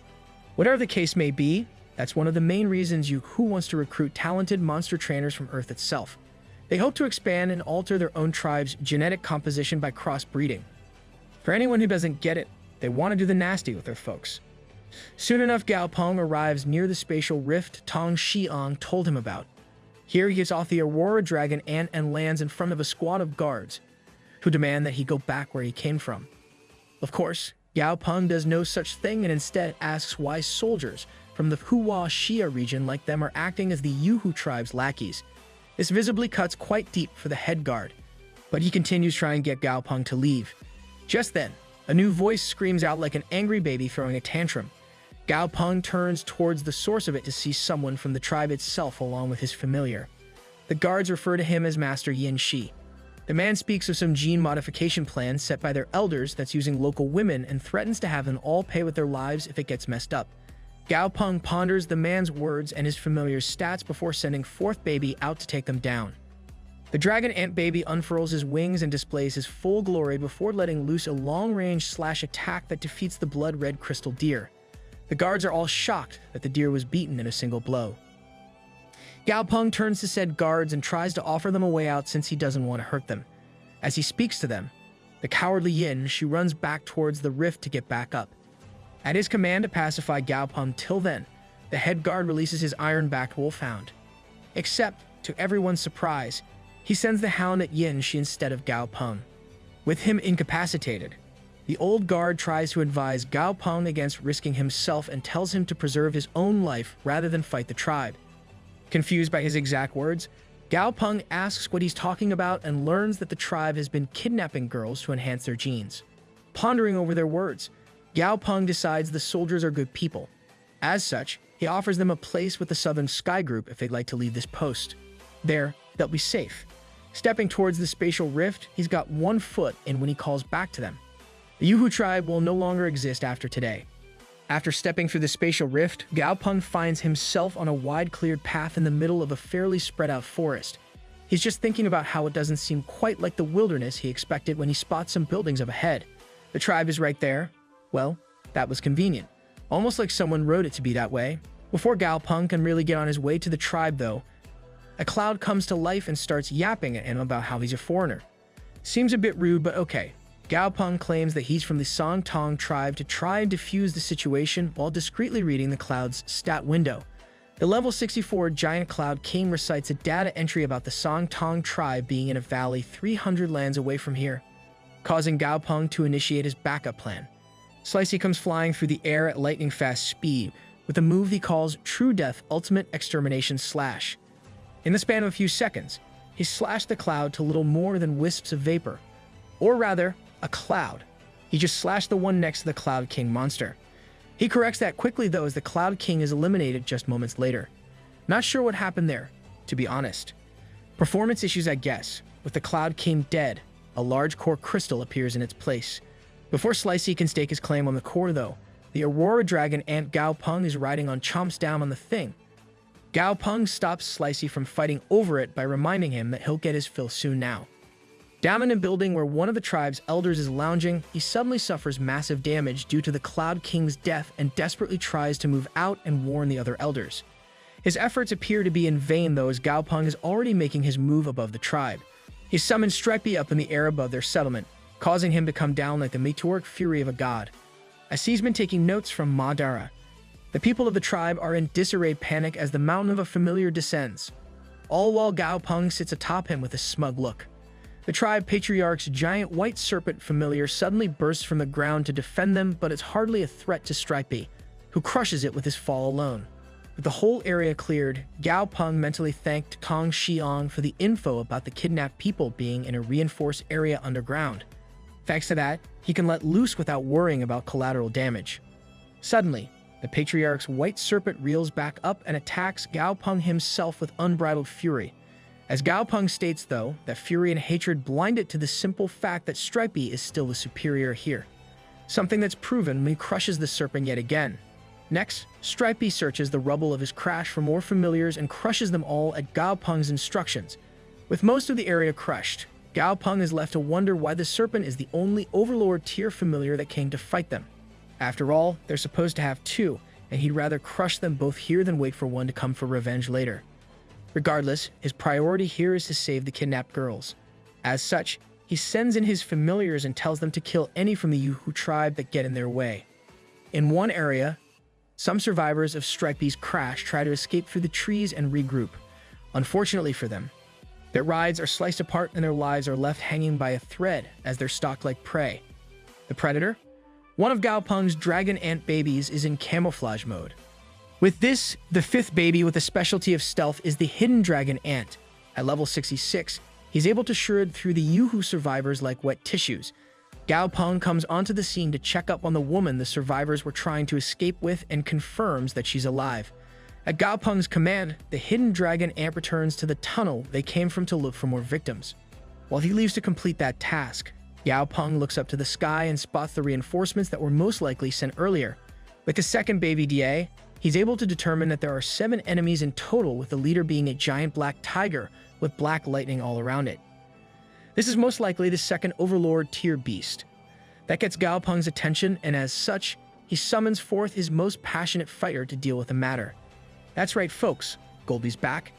Whatever the case may be, that's one of the main reasons Who wants to recruit talented monster trainers from Earth itself. They hope to expand and alter their own tribe's genetic composition by crossbreeding. For anyone who doesn't get it, they want to do the nasty with their folks. Soon enough, Gao Peng arrives near the spatial rift Tong Xiang told him about. Here he gets off the Aurora dragon ant and lands in front of a squad of guards, who demand that he go back where he came from. Of course, Gao Peng does no such thing and instead asks why soldiers from the Hua Xia region like them are acting as the Yuhu tribe's lackeys. This visibly cuts quite deep for the head guard, but he continues trying to get Gao Peng to leave. Just then, a new voice screams out like an angry baby throwing a tantrum. Gao Peng turns towards the source of it to see someone from the tribe itself along with his familiar. The guards refer to him as Master Yin Shi. The man speaks of some gene modification plan set by their elders that's using local women and threatens to have them all pay with their lives if it gets messed up. Gao Peng ponders the man's words and his familiar's stats before sending fourth baby out to take them down. The dragon ant baby unfurls his wings and displays his full glory before letting loose a long-range slash attack that defeats the blood-red crystal deer. The guards are all shocked that the deer was beaten in a single blow. Gao Peng turns to said guards and tries to offer them a way out since he doesn't want to hurt them. As he speaks to them, the cowardly Yin Shi runs back towards the rift to get back up. At his command to pacify Gao Peng till then, the head guard releases his iron-backed wolfhound. Except, to everyone's surprise, he sends the hound at Yin Shi instead of Gao Peng. With him incapacitated, the old guard tries to advise Gao Peng against risking himself and tells him to preserve his own life rather than fight the tribe. Confused by his exact words, Gao Peng asks what he's talking about and learns that the tribe has been kidnapping girls to enhance their genes. Pondering over their words, Gao Peng decides the soldiers are good people. As such, he offers them a place with the Southern Sky Group if they'd like to leave this post. There, they'll be safe. Stepping towards the spatial rift, he's got one foot in when he calls back to them. The Yuhu tribe will no longer exist after today. After stepping through the spatial rift, Gao Peng finds himself on a wide cleared path in the middle of a fairly spread out forest. He's just thinking about how it doesn't seem quite like the wilderness he expected when he spots some buildings up ahead. The tribe is right there. Well, that was convenient. Almost like someone wrote it to be that way. Before Gao Peng can really get on his way to the tribe though, a cloud comes to life and starts yapping at him about how he's a foreigner. Seems a bit rude, but okay. Gao Peng claims that he's from the Song Tong tribe to try and defuse the situation while discreetly reading the cloud's stat window. The level 64 giant cloud king recites a data entry about the Song Tong tribe being in a valley 300 lands away from here, causing Gao Peng to initiate his backup plan. Slicey comes flying through the air at lightning-fast speed with a move he calls True Death Ultimate Extermination Slash. In the span of a few seconds, he slashed the cloud to little more than wisps of vapor. Or rather, a cloud. He just slashed the one next to the Cloud King monster. He corrects that quickly though as the Cloud King is eliminated just moments later. Not sure what happened there, to be honest. Performance issues, I guess. With the Cloud King dead, a large core crystal appears in its place. Before Slicey can stake his claim on the core though, the Aurora Dragon Ant Gao Peng is riding on chomps down on the thing. Gao Peng stops Slicey from fighting over it by reminding him that he'll get his fill soon now. Down in a building where one of the tribe's elders is lounging, he suddenly suffers massive damage due to the Cloud King's death and desperately tries to move out and warn the other elders. His efforts appear to be in vain though as Gao Peng is already making his move above the tribe. He summons Stripey up in the air above their settlement, causing him to come down like the meteoric fury of a god. As he's been taking notes from Madara, the people of the tribe are in disarray panic as the mountain of a familiar descends, all while Gao Peng sits atop him with a smug look. The tribe patriarch's giant white serpent familiar suddenly bursts from the ground to defend them, but it's hardly a threat to Stripey, who crushes it with his fall alone. With the whole area cleared, Gao Peng mentally thanked Kang Xiang for the info about the kidnapped people being in a reinforced area underground. Thanks to that, he can let loose without worrying about collateral damage. Suddenly, the patriarch's white serpent reels back up and attacks Gao Peng himself with unbridled fury. As Gao Peng states, though, that fury and hatred blind it to the simple fact that Stripey is still the superior here. Something that's proven when he crushes the serpent yet again. Next, Stripey searches the rubble of his crash for more familiars and crushes them all at Gao Peng's instructions. With most of the area crushed, Gao Peng is left to wonder why the serpent is the only Overlord tier familiar that came to fight them. After all, they're supposed to have two, and he'd rather crush them both here than wait for one to come for revenge later. Regardless, his priority here is to save the kidnapped girls. As such, he sends in his familiars and tells them to kill any from the Yuhu tribe that get in their way. In one area, some survivors of Stripey's crash try to escape through the trees and regroup. Unfortunately for them, their rides are sliced apart and their lives are left hanging by a thread as they're stalked like prey. The predator? One of Gao Peng's dragon ant babies is in camouflage mode. With this, the fifth baby with the specialty of stealth is the hidden dragon ant. At level 66, he's able to shred through the Yuhu survivors like wet tissues. Gao Peng comes onto the scene to check up on the woman the survivors were trying to escape with and confirms that she's alive. At Gao Peng's command, the hidden dragon ant returns to the tunnel they came from to look for more victims. While he leaves to complete that task, Gao Peng looks up to the sky and spots the reinforcements that were most likely sent earlier. With the second baby DA, he's able to determine that there are 7 enemies in total, with the leader being a giant black tiger with black lightning all around it. This is most likely the second Overlord tier beast. That gets Gao Peng's attention, and as such, he summons forth his most passionate fighter to deal with the matter. That's right, folks, Goldie's back.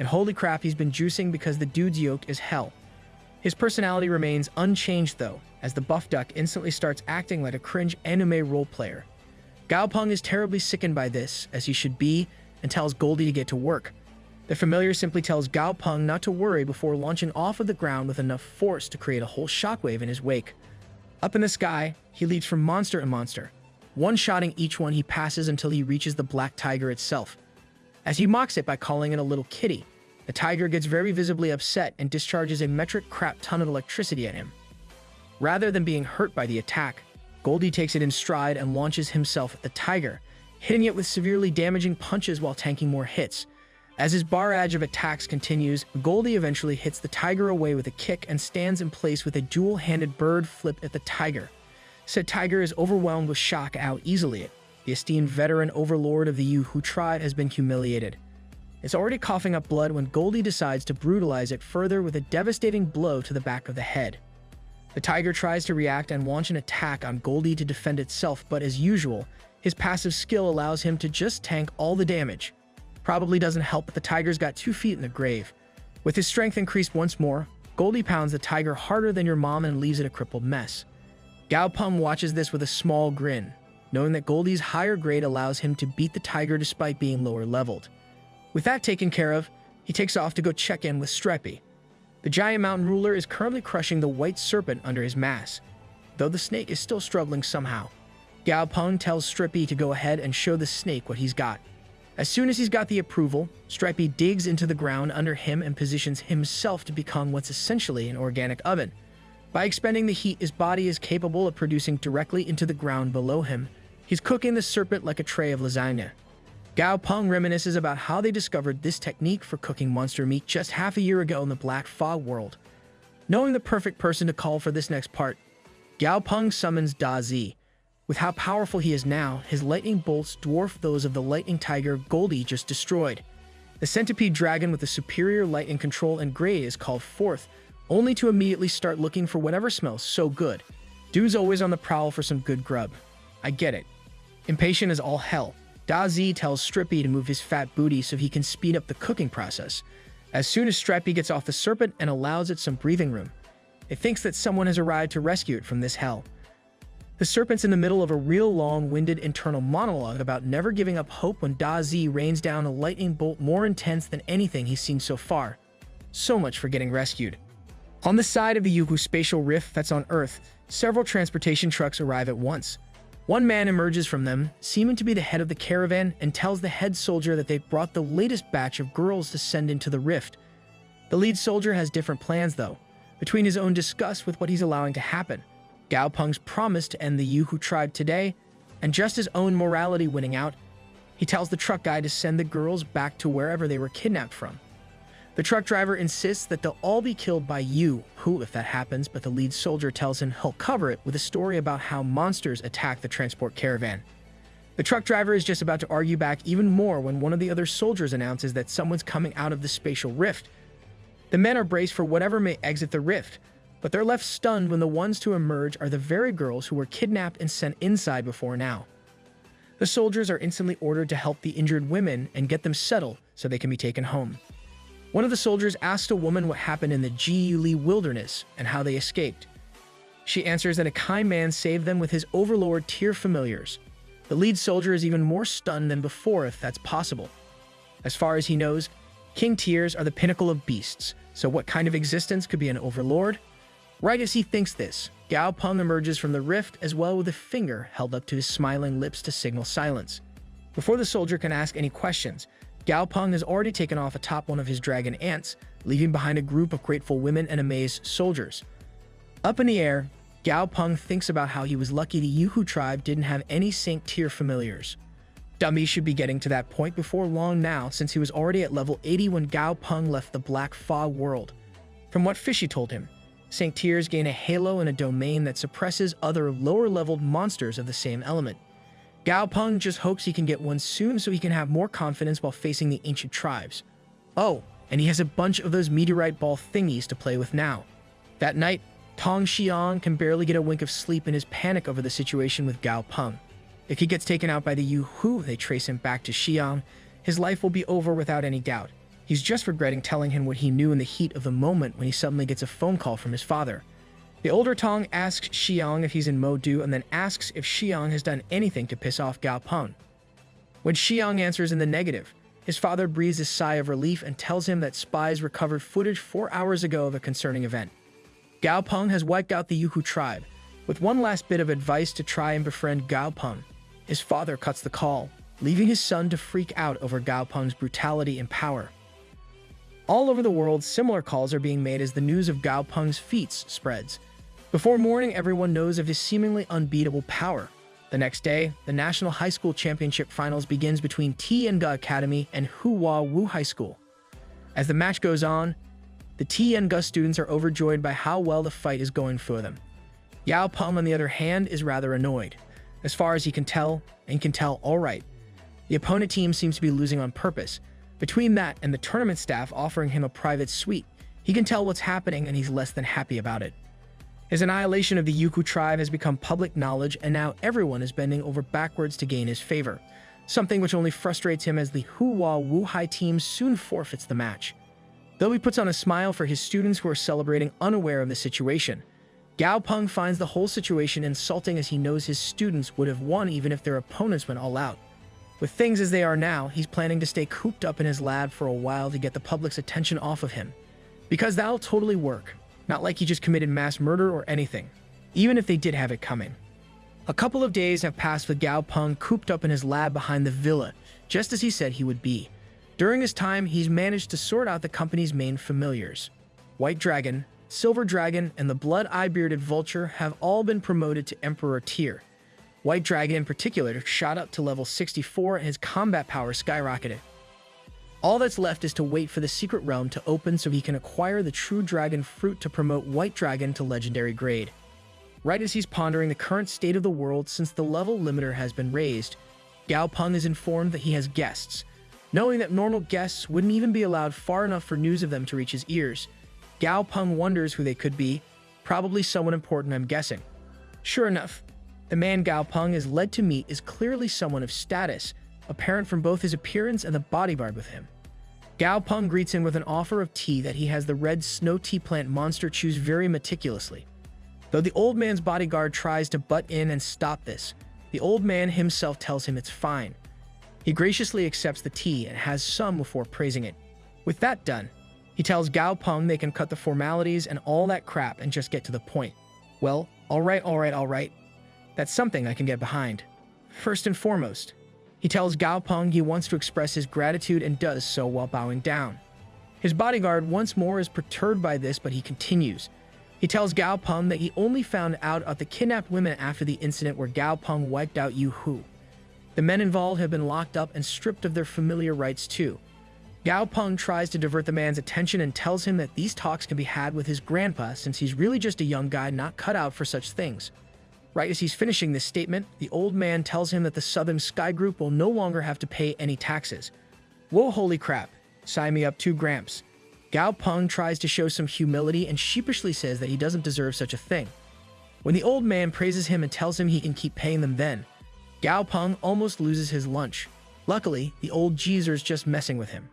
And holy crap, he's been juicing because the dude's yoked as hell. His personality remains unchanged though, as the buff duck instantly starts acting like a cringe anime role player. Gao Peng is terribly sickened by this, as he should be, and tells Goldie to get to work. The familiar simply tells Gao Peng not to worry before launching off of the ground with enough force to create a whole shockwave in his wake. Up in the sky, he leads from monster to monster, one-shotting each one he passes until he reaches the black tiger itself. As he mocks it by calling it a little kitty, the tiger gets very visibly upset and discharges a metric crap ton of electricity at him. Rather than being hurt by the attack, Goldie takes it in stride and launches himself at the tiger, hitting it with severely damaging punches while tanking more hits. As his barrage of attacks continues, Goldie eventually hits the tiger away with a kick and stands in place with a dual-handed bird flip at the tiger. Said tiger is overwhelmed with shock at how easily the esteemed veteran overlord of the Yuhu tribe has been humiliated. It's already coughing up blood when Goldie decides to brutalize it further with a devastating blow to the back of the head. The tiger tries to react and launch an attack on Goldie to defend itself, but as usual, his passive skill allows him to just tank all the damage. Probably doesn't help that the tiger's got 2 feet in the grave. With his strength increased once more, Goldie pounds the tiger harder than your mom and leaves it a crippled mess. Gao Peng watches this with a small grin, knowing that Goldie's higher grade allows him to beat the tiger despite being lower leveled. With that taken care of, he takes off to go check in with Stripey. The giant mountain ruler is currently crushing the white serpent under his mass, though the snake is still struggling somehow. Gao Peng tells Stripey to go ahead and show the snake what he's got. As soon as he's got the approval, Stripey digs into the ground under him and positions himself to become what's essentially an organic oven. By expending the heat his body is capable of producing directly into the ground below him, he's cooking the serpent like a tray of lasagna. Gao Peng reminisces about how they discovered this technique for cooking monster meat just half a year ago in the Black Fog world. Knowing the perfect person to call for this next part, Gao Peng summons Da Zi. With how powerful he is now, his lightning bolts dwarf those of the lightning tiger Goldie just destroyed. The centipede dragon with the superior lightning control and grade is called forth, only to immediately start looking for whatever smells so good. Dude's always on the prowl for some good grub. I get it. Impatient as all hell, Da Zi tells Stripey to move his fat booty so he can speed up the cooking process. As soon as Stripey gets off the serpent and allows it some breathing room, it thinks that someone has arrived to rescue it from this hell. The serpent's in the middle of a real long-winded internal monologue about never giving up hope when Da Zi rains down a lightning bolt more intense than anything he's seen so far. So much for getting rescued. On the side of the Yuhu spatial rift that's on Earth, several transportation trucks arrive at once. One man emerges from them, seeming to be the head of the caravan, and tells the head soldier that they've brought the latest batch of girls to send into the rift. The lead soldier has different plans, though. Between his own disgust with what he's allowing to happen, Gao Peng's promise to end the Yuhu tribe today, and just his own morality winning out, he tells the truck guy to send the girls back to wherever they were kidnapped from. The truck driver insists that they'll all be killed by Yu, who, if that happens, but the lead soldier tells him he'll cover it with a story about how monsters attack the transport caravan. The truck driver is just about to argue back even more when one of the other soldiers announces that someone's coming out of the spatial rift. The men are braced for whatever may exit the rift, but they're left stunned when the ones to emerge are the very girls who were kidnapped and sent inside before now. The soldiers are instantly ordered to help the injured women and get them settled so they can be taken home. One of the soldiers asks a woman what happened in the Ji wilderness and how they escaped. She answers that a kind man saved them with his overlord Tyr familiars. The lead soldier is even more stunned than before, if that's possible. As far as he knows, King Tyrs are the pinnacle of beasts, so what kind of existence could be an overlord? Right as he thinks this, Gao Peng emerges from the rift as well with a finger held up to his smiling lips to signal silence. Before the soldier can ask any questions, Gao Peng has already taken off atop one of his dragon ants, leaving behind a group of grateful women and amazed soldiers. Up in the air, Gao Peng thinks about how he was lucky the Yuhu tribe didn't have any Saint Tyr familiars. Dummy should be getting to that point before long now, since he was already at level 80 when Gao Peng left the Black Fog world. From what Fishy told him, Saint Tyrs gain a halo and a domain that suppresses other lower-leveled monsters of the same element. Gao Peng just hopes he can get one soon so he can have more confidence while facing the ancient tribes. Oh, and he has a bunch of those meteorite ball thingies to play with now. That night, Tong Xiang can barely get a wink of sleep in his panic over the situation with Gao Peng. If he gets taken out by the Yuhu, they trace him back to Xiang, his life will be over without any doubt. He's just regretting telling him what he knew in the heat of the moment when he suddenly gets a phone call from his father. The older Tong asks Xiang if he's in Modu and then asks if Xiang has done anything to piss off Gao Peng. When Xiang answers in the negative, his father breathes a sigh of relief and tells him that spies recovered footage 4 hours ago of a concerning event. Gao Peng has wiped out the Yuhu tribe. With one last bit of advice to try and befriend Gao Peng, his father cuts the call, leaving his son to freak out over Gao Peng's brutality and power. All over the world, similar calls are being made as the news of Gao Peng's feats spreads. Before morning, everyone knows of his seemingly unbeatable power. The next day, the National High School Championship Finals begins between Tianga Academy and Hua Wu High School. As the match goes on, the Tianga students are overjoyed by how well the fight is going for them. Yao Peng, on the other hand, is rather annoyed. As far as he can tell, and can tell all right, the opponent team seems to be losing on purpose. Between that and the tournament staff offering him a private suite, he can tell what's happening and he's less than happy about it. His annihilation of the Yuku tribe has become public knowledge, and now everyone is bending over backwards to gain his favor, something which only frustrates him as the Hua Wuhai team soon forfeits the match. Though he puts on a smile for his students who are celebrating unaware of the situation, Gao Peng finds the whole situation insulting as he knows his students would have won even if their opponents went all out. With things as they are now, he's planning to stay cooped up in his lab for a while to get the public's attention off of him. Because that'll totally work. Not like he just committed mass murder or anything, even if they did have it coming. A couple of days have passed with Gao Peng cooped up in his lab behind the villa, just as he said he would be. During this time, he's managed to sort out the company's main familiars. White Dragon, Silver Dragon, and the blood-eye-bearded Vulture have all been promoted to Emperor tier. White Dragon in particular shot up to level 64 and his combat power skyrocketed. All that's left is to wait for the secret realm to open so he can acquire the true dragon fruit to promote White Dragon to legendary grade. Right as he's pondering the current state of the world since the level limiter has been raised, Gao Peng is informed that he has guests. Knowing that normal guests wouldn't even be allowed far enough for news of them to reach his ears, Gao Peng wonders who they could be, probably someone important, I'm guessing. Sure enough, the man Gao Peng is led to meet is clearly someone of status, apparent from both his appearance and the bodyguard with him. Gao Peng greets him with an offer of tea that he has the red snow tea plant monster choose very meticulously. Though the old man's bodyguard tries to butt in and stop this, the old man himself tells him it's fine. He graciously accepts the tea and has some before praising it. With that done, he tells Gao Peng they can cut the formalities and all that crap and just get to the point. Well, alright. That's something I can get behind. First and foremost, he tells Gao Peng he wants to express his gratitude and does so while bowing down. His bodyguard once more is perturbed by this, but he continues. He tells Gao Peng that he only found out about the kidnapped women after the incident where Gao Peng wiped out Yu Hu. The men involved have been locked up and stripped of their familiar rights too. Gao Peng tries to divert the man's attention and tells him that these talks can be had with his grandpa since he's really just a young guy not cut out for such things. Right as he's finishing this statement, the old man tells him that the Southern Sky Group will no longer have to pay any taxes. Whoa, holy crap. Sign me up 2 gramps. Gao Peng tries to show some humility and sheepishly says that he doesn't deserve such a thing. When the old man praises him and tells him he can keep paying them then, Gao Peng almost loses his lunch. Luckily, the old geezer's just messing with him.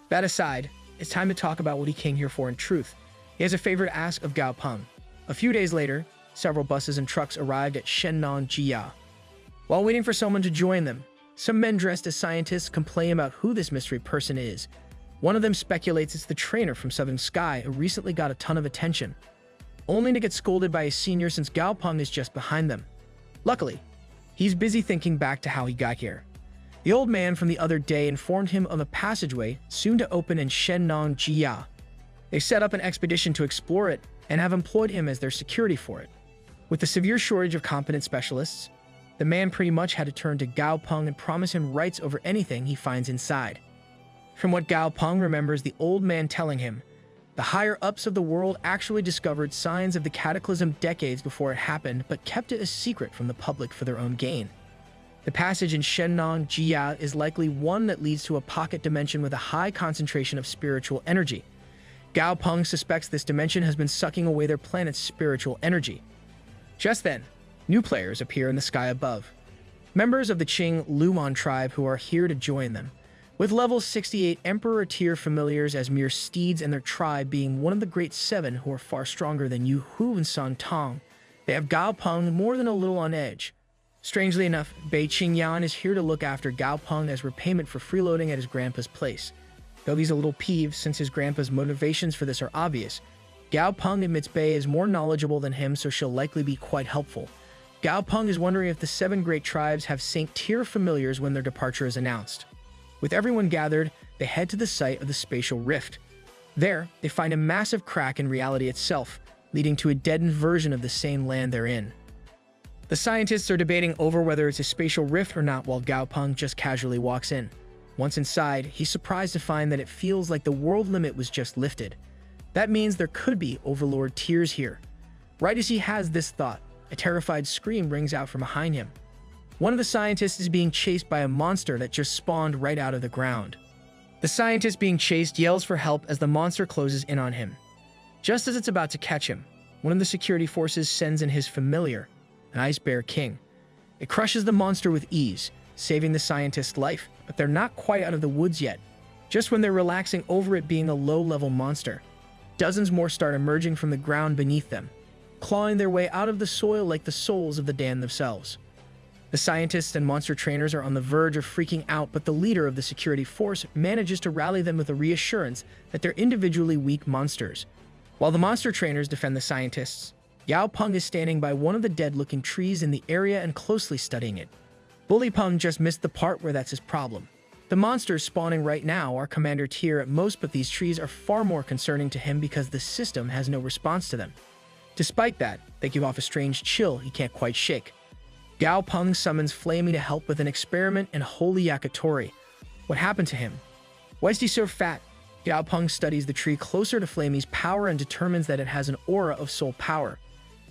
That aside, it's time to talk about what he came here for in truth. He has a favor to ask of Gao Peng. A few days later, several buses and trucks arrived at Shennong Jia. While waiting for someone to join them, some men dressed as scientists complain about who this mystery person is. One of them speculates it's the trainer from Southern Sky who recently got a ton of attention, only to get scolded by a senior since Gao Peng is just behind them. Luckily, he's busy thinking back to how he got here. The old man from the other day informed him of a passageway soon to open in Shennong Jia. They set up an expedition to explore it and have employed him as their security for it. With the severe shortage of competent specialists, the man pretty much had to turn to Gao Peng and promise him rights over anything he finds inside. From what Gao Peng remembers the old man telling him, the higher-ups of the world actually discovered signs of the cataclysm decades before it happened, but kept it a secret from the public for their own gain. The passage in Shennong Jia is likely one that leads to a pocket dimension with a high concentration of spiritual energy. Gao Peng suspects this dimension has been sucking away their planet's spiritual energy. Just then, new players appear in the sky above. Members of the Qing Lumon tribe who are here to join them. With level 68 Emperor tier familiars as mere steeds and their tribe being one of the Great Seven who are far stronger than Yu Hu and San Tong, they have Gao Peng more than a little on edge. Strangely enough, Bei Qingyan is here to look after Gao Peng as repayment for freeloading at his grandpa's place. Though he's a little peeved since his grandpa's motivations for this are obvious, Gao Peng admits Bei is more knowledgeable than him, so she'll likely be quite helpful. Gao Peng is wondering if the 7 great tribes have Saint-tier familiars when their departure is announced. With everyone gathered, they head to the site of the spatial rift. There, they find a massive crack in reality itself, leading to a deadened version of the same land they're in. The scientists are debating over whether it's a spatial rift or not while Gao Peng just casually walks in. Once inside, he's surprised to find that it feels like the world limit was just lifted. That means there could be Overlord tiers here. Right as he has this thought, a terrified scream rings out from behind him. One of the scientists is being chased by a monster that just spawned right out of the ground. The scientist being chased yells for help as the monster closes in on him. Just as it's about to catch him, one of the security forces sends in his familiar, an Ice Bear King. It crushes the monster with ease, saving the scientist's life, but they're not quite out of the woods yet. Just when they're relaxing over it being a low-level monster, dozens more start emerging from the ground beneath them, clawing their way out of the soil like the souls of the damned themselves. The scientists and monster trainers are on the verge of freaking out, but the leader of the security force manages to rally them with a reassurance that they're individually weak monsters. While the monster trainers defend the scientists, Gao Peng is standing by one of the dead-looking trees in the area and closely studying it. Bully Peng just missed the part where that's his problem. The monsters spawning right now are commander tier at most, but these trees are far more concerning to him because the system has no response to them. Despite that, they give off a strange chill he can't quite shake. Gao Peng summons Flamey to help with an experiment and Holy Yakitori. What happened to him? Why is he so fat? Gao Peng studies the tree closer to Flamey's power and determines that it has an aura of soul power,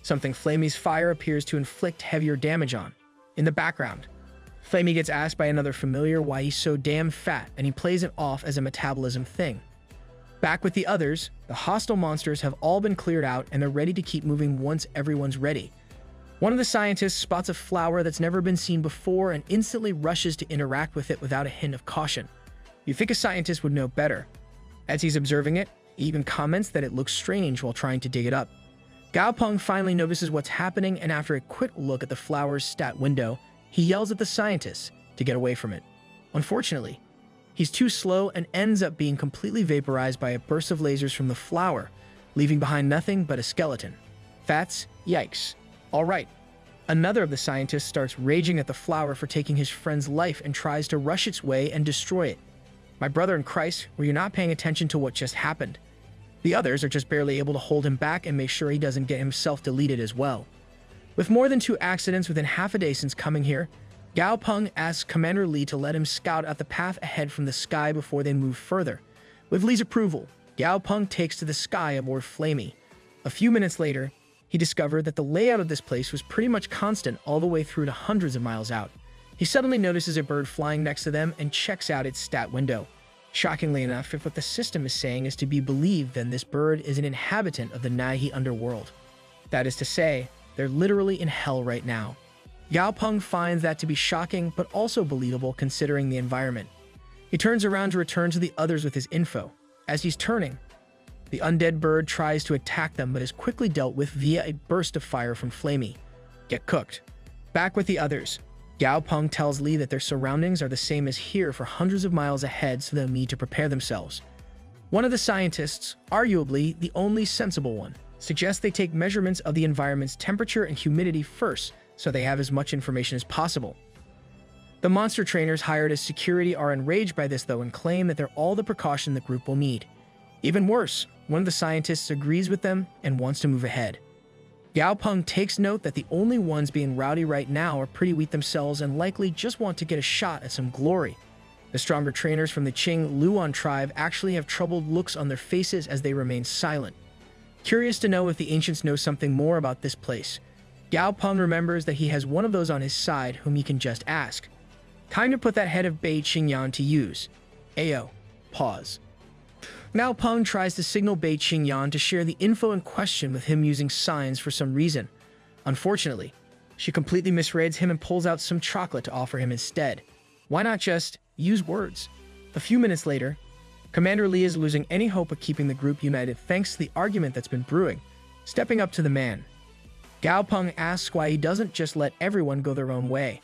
something Flamey's fire appears to inflict heavier damage on. In the background, Flamey gets asked by another familiar why he's so damn fat, and he plays it off as a metabolism thing. Back with the others, the hostile monsters have all been cleared out and they're ready to keep moving once everyone's ready. One of the scientists spots a flower that's never been seen before and instantly rushes to interact with it without a hint of caution. You'd think a scientist would know better. As he's observing it, he even comments that it looks strange while trying to dig it up. Gao Peng finally notices what's happening, and after a quick look at the flower's stat window, he yells at the scientists to get away from it. Unfortunately, he's too slow and ends up being completely vaporized by a burst of lasers from the flower, leaving behind nothing but a skeleton. That's yikes. All right, Another of the scientists starts raging at the flower for taking his friend's life and tries to rush its way and destroy it. My brother in Christ, were you not paying attention to what just happened? The others are just barely able to hold him back and make sure he doesn't get himself deleted as well. With more than 2 accidents within half a day since coming here, Gao Peng asks Commander Lee to let him scout out the path ahead from the sky before they move further. With Lee's approval, Gao Peng takes to the sky aboard Flamey. A few minutes later, he discovered that the layout of this place was pretty much constant all the way through to hundreds of miles out. He suddenly notices a bird flying next to them and checks out its stat window. Shockingly enough, if what the system is saying is to be believed, then this bird is an inhabitant of the Naihe underworld. That is to say, they're literally in hell right now. Gao Peng finds that to be shocking, but also believable considering the environment. He turns around to return to the others with his info. As he's turning, the undead bird tries to attack them but is quickly dealt with via a burst of fire from Flamey. Get cooked. Back with the others, Gao Peng tells Lee that their surroundings are the same as here for hundreds of miles ahead, so they'll need to prepare themselves. One of the scientists, arguably the only sensible one, suggests they take measurements of the environment's temperature and humidity first, so they have as much information as possible. The monster trainers hired as security are enraged by this though and claim that they're all the precaution the group will need. Even worse, one of the scientists agrees with them and wants to move ahead. Gao Peng takes note that the only ones being rowdy right now are pretty weak themselves and likely just want to get a shot at some glory. The stronger trainers from the Qing Luan tribe actually have troubled looks on their faces as they remain silent. Curious to know if the ancients know something more about this place, Gao Peng remembers that he has one of those on his side whom he can just ask. Time to put that head of Bei Qingyan to use. Ayo. Pause. Now Peng tries to signal Bei Qingyan to share the info in question with him using signs for some reason. Unfortunately, she completely misreads him and pulls out some chocolate to offer him instead. Why not just use words? A few minutes later, Commander Lee is losing any hope of keeping the group united thanks to the argument that's been brewing. Stepping up to the man, Gao Peng asks why he doesn't just let everyone go their own way.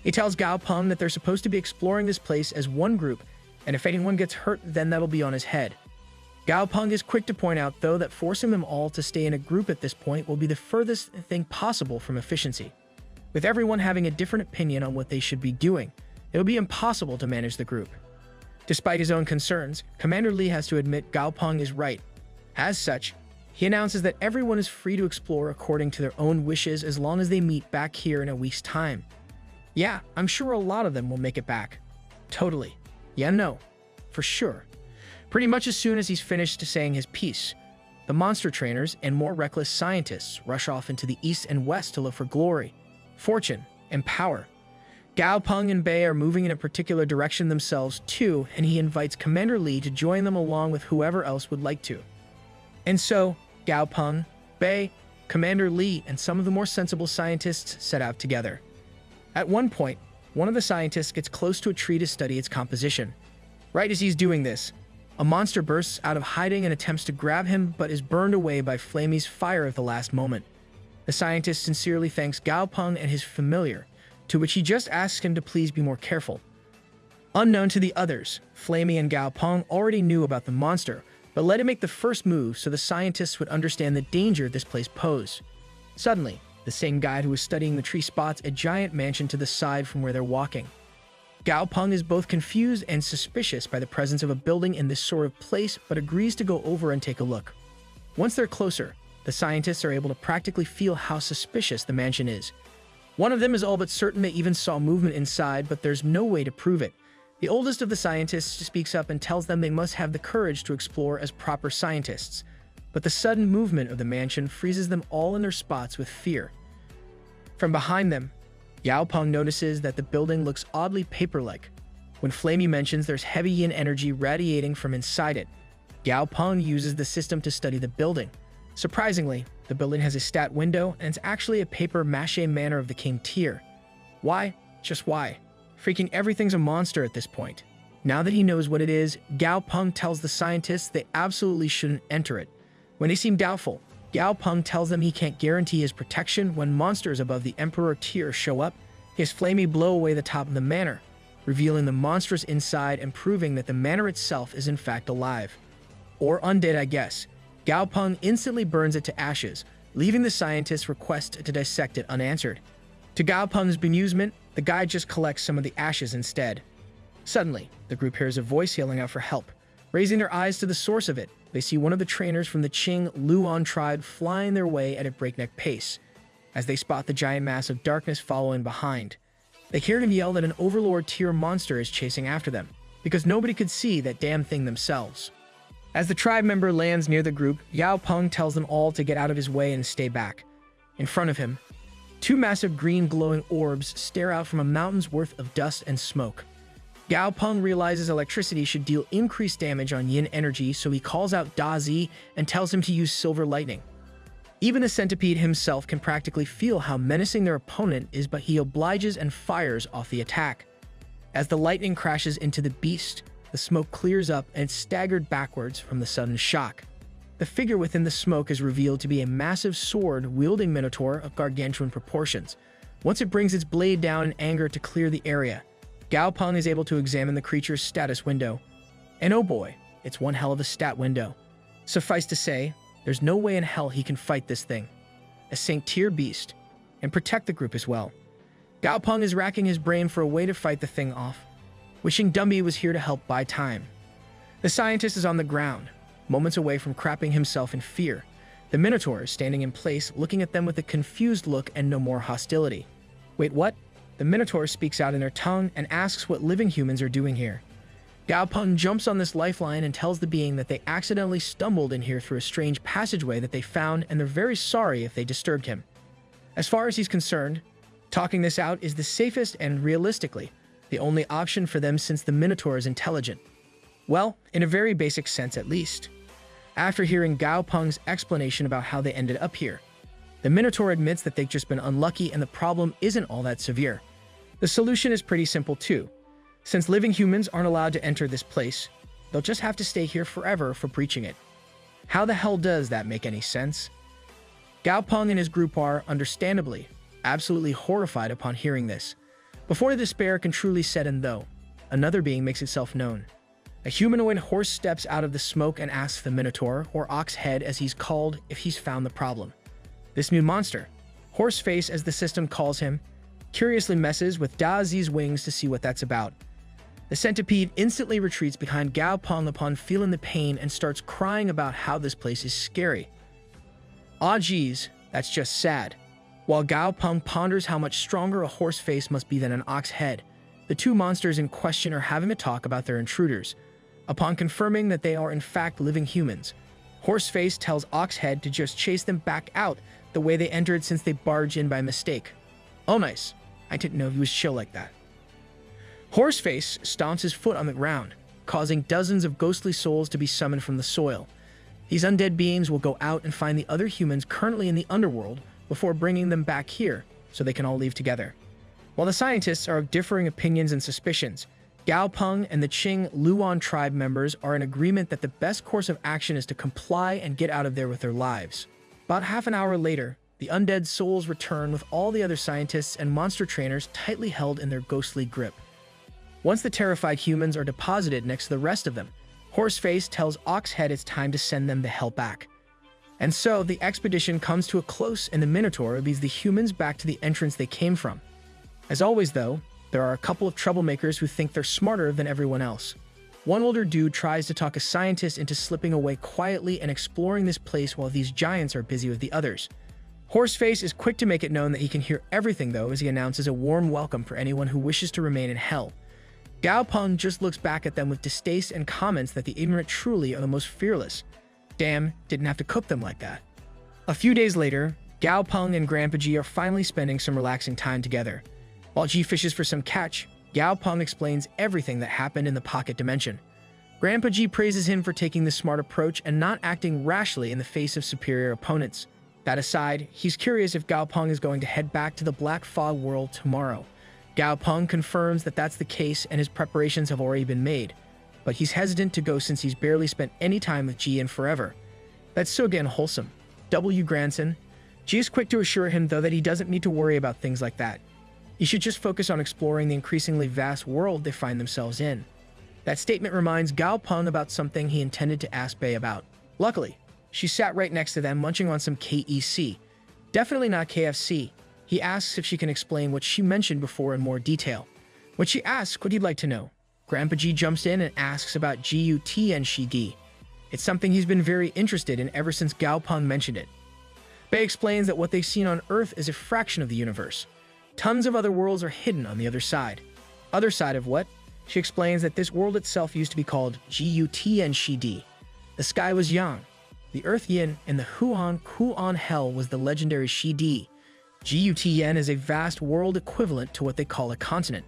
He tells Gao Peng that they're supposed to be exploring this place as one group, and if anyone gets hurt, then that'll be on his head. Gao Peng is quick to point out, though, that forcing them all to stay in a group at this point will be the furthest thing possible from efficiency. With everyone having a different opinion on what they should be doing, it'll be impossible to manage the group. Despite his own concerns, Commander Lee has to admit Gao Peng is right. As such, he announces that everyone is free to explore according to their own wishes as long as they meet back here in a week's time. Yeah, I'm sure a lot of them will make it back. Totally. Yeah, no. For sure. Pretty much as soon as he's finished saying his piece, the monster trainers and more reckless scientists rush off into the east and west to look for glory, fortune, and power. Gao Peng and Bei are moving in a particular direction themselves too, and he invites Commander Lee to join them along with whoever else would like to. And so, Gao Peng, Bei, Commander Lee, and some of the more sensible scientists set out together. At one point, one of the scientists gets close to a tree to study its composition. Right as he's doing this, a monster bursts out of hiding and attempts to grab him but is burned away by Flamey's fire at the last moment. The scientist sincerely thanks Gao Peng and his familiar, to which he just asks him to please be more careful. Unknown to the others, Flamey and Gao Peng already knew about the monster, but let him make the first move so the scientists would understand the danger this place posed. Suddenly, the same guide who was studying the tree spots a giant mansion to the side from where they're walking. Gao Peng is both confused and suspicious by the presence of a building in this sort of place, but agrees to go over and take a look. Once they're closer, the scientists are able to practically feel how suspicious the mansion is. One of them is all but certain they even saw movement inside, but there's no way to prove it. The oldest of the scientists speaks up and tells them they must have the courage to explore as proper scientists. But the sudden movement of the mansion freezes them all in their spots with fear. From behind them, Gao Peng notices that the building looks oddly paper-like. When Flamey mentions there's heavy yin energy radiating from inside it, Gao Peng uses the system to study the building. Surprisingly, the building has a stat window, and it's actually a paper mache manor of the king tier. Why? Just why? Freaking everything's a monster at this point. Now that he knows what it is, Gao Peng tells the scientists they absolutely shouldn't enter it. When they seem doubtful, Gao Peng tells them he can't guarantee his protection when monsters above the Emperor tier show up. He has Flamey blow away the top of the manor, revealing the monsters inside and proving that the manor itself is in fact alive. Or undead, I guess. Gao Peng instantly burns it to ashes, leaving the scientist's request to dissect it unanswered. To Gao Peng's bemusement, the guide just collects some of the ashes instead. Suddenly, the group hears a voice yelling out for help. Raising their eyes to the source of it, they see one of the trainers from the Qing Luan tribe flying their way at a breakneck pace. As they spot the giant mass of darkness following behind, they hear him yell that an overlord tier monster is chasing after them, because nobody could see that damn thing themselves. As the tribe member lands near the group, Gao Peng tells them all to get out of his way and stay back. In front of him, two massive green glowing orbs stare out from a mountain's worth of dust and smoke. Gao Peng realizes electricity should deal increased damage on yin energy, so he calls out Da Zi and tells him to use silver lightning. Even the centipede himself can practically feel how menacing their opponent is, but he obliges and fires off the attack. As the lightning crashes into the beast, the smoke clears up and it's staggered backwards from the sudden shock. The figure within the smoke is revealed to be a massive sword-wielding minotaur of gargantuan proportions. Once it brings its blade down in anger to clear the area, Gao Peng is able to examine the creature's status window. And oh boy, it's one hell of a stat window. Suffice to say, there's no way in hell he can fight this thing, a Saint-tier beast, and protect the group as well. Gao Peng is racking his brain for a way to fight the thing off, wishing Dumby was here to help buy time. The scientist is on the ground, moments away from crapping himself in fear. The Minotaur is standing in place, looking at them with a confused look and no more hostility. Wait, what? The Minotaur speaks out in their tongue and asks what living humans are doing here. Gao Peng jumps on this lifeline and tells the being that they accidentally stumbled in here through a strange passageway that they found, and they're very sorry if they disturbed him. As far as he's concerned, talking this out is the safest and, realistically, the only option for them since the Minotaur is intelligent. Well, in a very basic sense at least. After hearing Gao Peng's explanation about how they ended up here, the Minotaur admits that they've just been unlucky and the problem isn't all that severe. The solution is pretty simple too. Since living humans aren't allowed to enter this place, they'll just have to stay here forever for breaching it. How the hell does that make any sense? Gao Peng and his group are, understandably, absolutely horrified upon hearing this. Before the despair can truly set in though, another being makes itself known. A humanoid horse steps out of the smoke and asks the Minotaur, or Oxhead as he's called, if he's found the problem. This new monster, Horseface as the system calls him, curiously messes with Da Zi's wings to see what that's about. The centipede instantly retreats behind Gao Peng upon feeling the pain and starts crying about how this place is scary. Aw geez, that's just sad. While Gao Peng ponders how much stronger a horse face must be than an ox head, the two monsters in question are having a talk about their intruders. Upon confirming that they are in fact living humans, Horseface tells Oxhead to just chase them back out the way they entered since they barged in by mistake. Oh nice, I didn't know he was chill like that. Horseface stomps his foot on the ground, causing dozens of ghostly souls to be summoned from the soil. These undead beings will go out and find the other humans currently in the underworld before bringing them back here so they can all leave together. While the scientists are of differing opinions and suspicions, Gao Peng and the Qing Luan tribe members are in agreement that the best course of action is to comply and get out of there with their lives. About half an hour later, the undead souls return with all the other scientists and monster trainers tightly held in their ghostly grip. Once the terrified humans are deposited next to the rest of them, Horseface tells Oxhead it's time to send them the hell back. And so the expedition comes to a close and the Minotaur leads the humans back to the entrance they came from. As always though, there are a couple of troublemakers who think they're smarter than everyone else. One older dude tries to talk a scientist into slipping away quietly and exploring this place while these giants are busy with the others. Horseface is quick to make it known that he can hear everything though, as he announces a warm welcome for anyone who wishes to remain in hell. Gao Peng just looks back at them with distaste and comments that the ignorant truly are the most fearless. Damn, didn't have to cook them like that. A few days later, Gao Peng and Grandpa G are finally spending some relaxing time together. While G fishes for some catch, Gao Peng explains everything that happened in the pocket dimension. Grandpa G praises him for taking the smart approach and not acting rashly in the face of superior opponents. That aside, he's curious if Gao Peng is going to head back to the Black Fog world tomorrow. Gao Peng confirms that that's the case and his preparations have already been made, but he's hesitant to go since he's barely spent any time with G in forever. That's so again wholesome. W grandson. G is quick to assure him though that he doesn't need to worry about things like that. He should just focus on exploring the increasingly vast world they find themselves in. That statement reminds Gao Peng about something he intended to ask Bei about. Luckily, she sat right next to them munching on some KEC. Definitely not KFC. He asks if she can explain what she mentioned before in more detail. When she asks what he'd like to know, Grandpa G jumps in and asks about GUT and Shigi. It's something he's been very interested in ever since Gao Peng mentioned it. Bei explains that what they've seen on Earth is a fraction of the universe. Tons of other worlds are hidden on the other side. Other side of what? She explains that this world itself used to be called GUT and Shidi. The sky was yang, the earth yin, and the Huan Kuan hell was the legendary Shidi. GUT yen is a vast world equivalent to what they call a continent.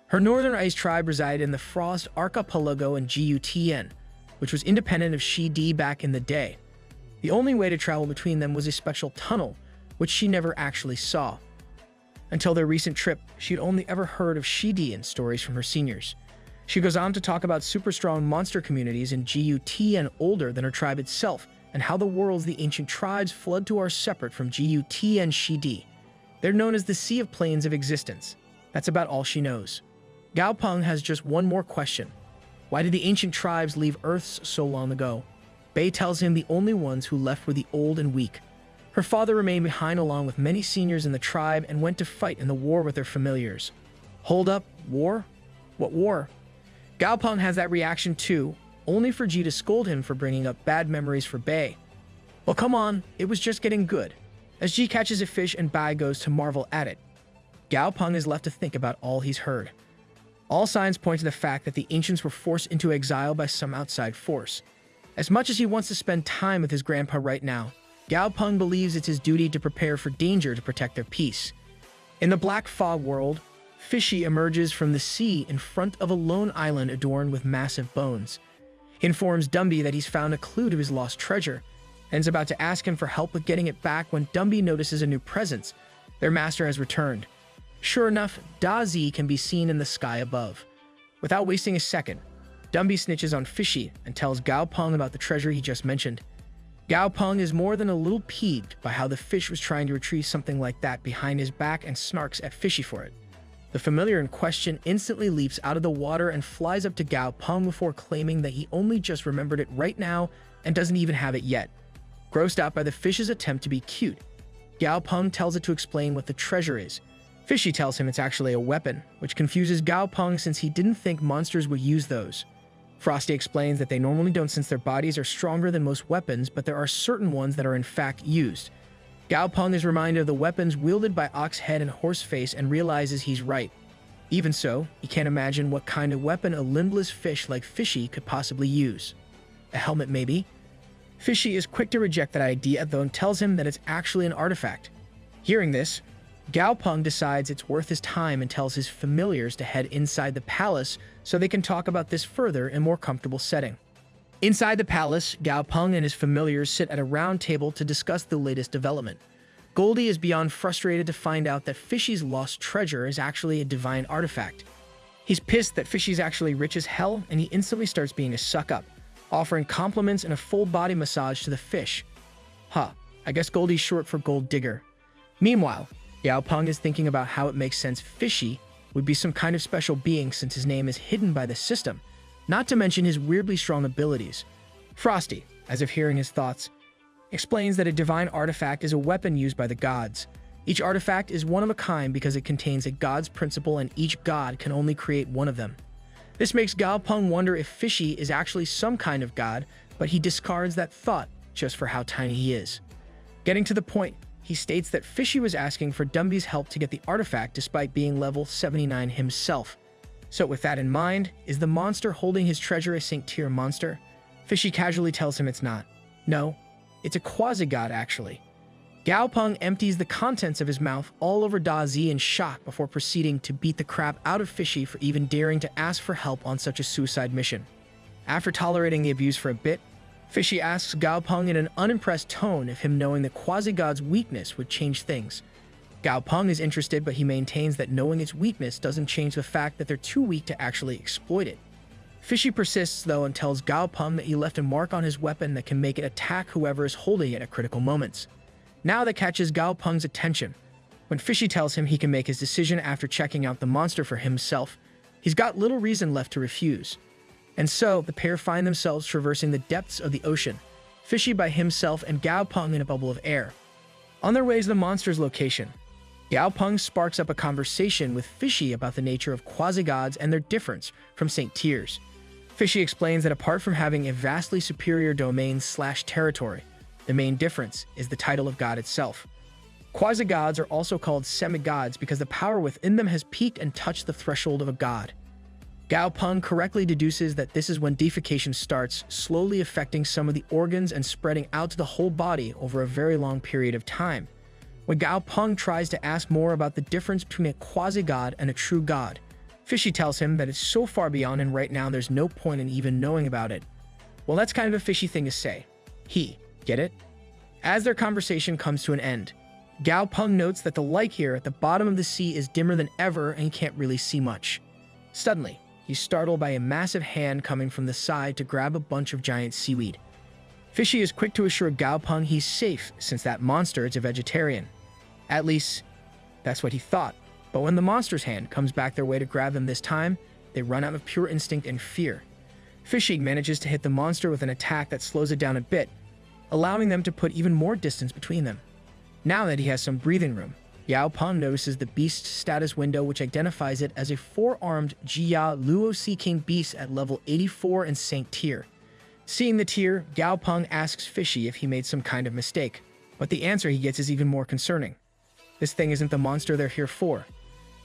Her northern ice tribe resided in the Frost Archipelago in GUT yen, which was independent of Shidi back in the day. The only way to travel between them was a special tunnel, which she never actually saw. Until their recent trip, she'd only ever heard of Shidi in stories from her seniors. She goes on to talk about super strong monster communities in GUT and older than her tribe itself, and how the worlds the ancient tribes fled to are separate from GUT and Shidi. They're known as the Sea of Planes of Existence. That's about all she knows. Gao Peng has just one more question. Why did the ancient tribes leave Earth so long ago? Bei tells him the only ones who left were the old and weak. Her father remained behind along with many seniors in the tribe and went to fight in the war with their familiars. Hold up, war? What war? Gao Peng has that reaction too, only for Ji to scold him for bringing up bad memories for Bei. Well, come on, it was just getting good. As Ji catches a fish and Bai goes to marvel at it, Gao Peng is left to think about all he's heard. All signs point to the fact that the ancients were forced into exile by some outside force. As much as he wants to spend time with his grandpa right now, Gao Peng believes it's his duty to prepare for danger to protect their peace. In the Black Fog world, Fishy emerges from the sea in front of a lone island adorned with massive bones. He informs Dumby that he's found a clue to his lost treasure, and is about to ask him for help with getting it back when Dumby notices a new presence. Their master has returned. Sure enough, Da Zi can be seen in the sky above. Without wasting a second, Dumby snitches on Fishy and tells Gao Peng about the treasure he just mentioned. Gao Peng is more than a little peeved by how the fish was trying to retrieve something like that behind his back and snarks at Fishy for it. The familiar in question instantly leaps out of the water and flies up to Gao Peng before claiming that he only just remembered it right now and doesn't even have it yet. Grossed out by the fish's attempt to be cute, Gao Peng tells it to explain what the treasure is. Fishy tells him it's actually a weapon, which confuses Gao Peng since he didn't think monsters would use those. Frosty explains that they normally don't since their bodies are stronger than most weapons, but there are certain ones that are in fact used. Gao Peng is reminded of the weapons wielded by Oxhead and Horseface and realizes he's right. Even so, he can't imagine what kind of weapon a limbless fish like Fishy could possibly use. A helmet maybe? Fishy is quick to reject that idea though and tells him that it's actually an artifact. Hearing this, Gao Peng decides it's worth his time and tells his familiars to head inside the palace so they can talk about this further in a more comfortable setting. Inside the palace, Gao Peng and his familiars sit at a round table to discuss the latest development. Goldie is beyond frustrated to find out that Fishy's lost treasure is actually a divine artifact. He's pissed that Fishy's actually rich as hell, and he instantly starts being a suck-up, offering compliments and a full-body massage to the fish. Huh, I guess Goldie's short for gold digger. Meanwhile, Gao Peng is thinking about how it makes sense Fishy would be some kind of special being since his name is hidden by the system, not to mention his weirdly strong abilities. Frosty, as if hearing his thoughts, explains that a divine artifact is a weapon used by the gods. Each artifact is one of a kind because it contains a god's principle and each god can only create one of them. This makes Gao Peng wonder if Fishy is actually some kind of god, but he discards that thought just for how tiny he is. Getting to the point, he states that Fishy was asking for Dumby's help to get the artifact despite being level 79 himself. So with that in mind, is the monster holding his treasure a Saint-tier monster? Fishy casually tells him it's not. No, it's a quasi-god actually. Gao Peng empties the contents of his mouth all over Da Zi in shock before proceeding to beat the crap out of Fishy for even daring to ask for help on such a suicide mission. After tolerating the abuse for a bit, Fishy asks Gao Peng in an unimpressed tone if him knowing the quasi-god's weakness would change things. Gao Peng is interested, but he maintains that knowing its weakness doesn't change the fact that they're too weak to actually exploit it. Fishy persists though and tells Gao Peng that he left a mark on his weapon that can make it attack whoever is holding it at critical moments. Now that catches Gao Peng's attention. When Fishy tells him he can make his decision after checking out the monster for himself, he's got little reason left to refuse. And so, the pair find themselves traversing the depths of the ocean, Fishy by himself and Gao Peng in a bubble of air. On their way to the monster's location, Gao Peng sparks up a conversation with Fishy about the nature of quasi-gods and their difference from Saint Tiers. Fishy explains that apart from having a vastly superior domain/territory, the main difference is the title of god itself. Quasi-gods are also called semi-gods because the power within them has peaked and touched the threshold of a god. Gao Peng correctly deduces that this is when deification starts, slowly affecting some of the organs and spreading out to the whole body over a very long period of time. When Gao Peng tries to ask more about the difference between a quasi-god and a true god, Fishy tells him that it's so far beyond and right now there's no point in even knowing about it. Well, that's kind of a fishy thing to say. Get it? As their conversation comes to an end, Gao Peng notes that the light here at the bottom of the sea is dimmer than ever and he can't really see much. Suddenly, he's startled by a massive hand coming from the side to grab a bunch of giant seaweed. Fishy is quick to assure Gao Peng he's safe since that monster is a vegetarian. At least, that's what he thought. But when the monster's hand comes back their way to grab them this time, they run out of pure instinct and fear. Fishy manages to hit the monster with an attack that slows it down a bit, allowing them to put even more distance between them. Now that he has some breathing room, Gao Peng notices the beast's status window, which identifies it as a four-armed Jia Luo Sea King beast at level 84 in Saint Tier. Seeing the tier, Gao Peng asks Fishy if he made some kind of mistake, but the answer he gets is even more concerning. This thing isn't the monster they're here for.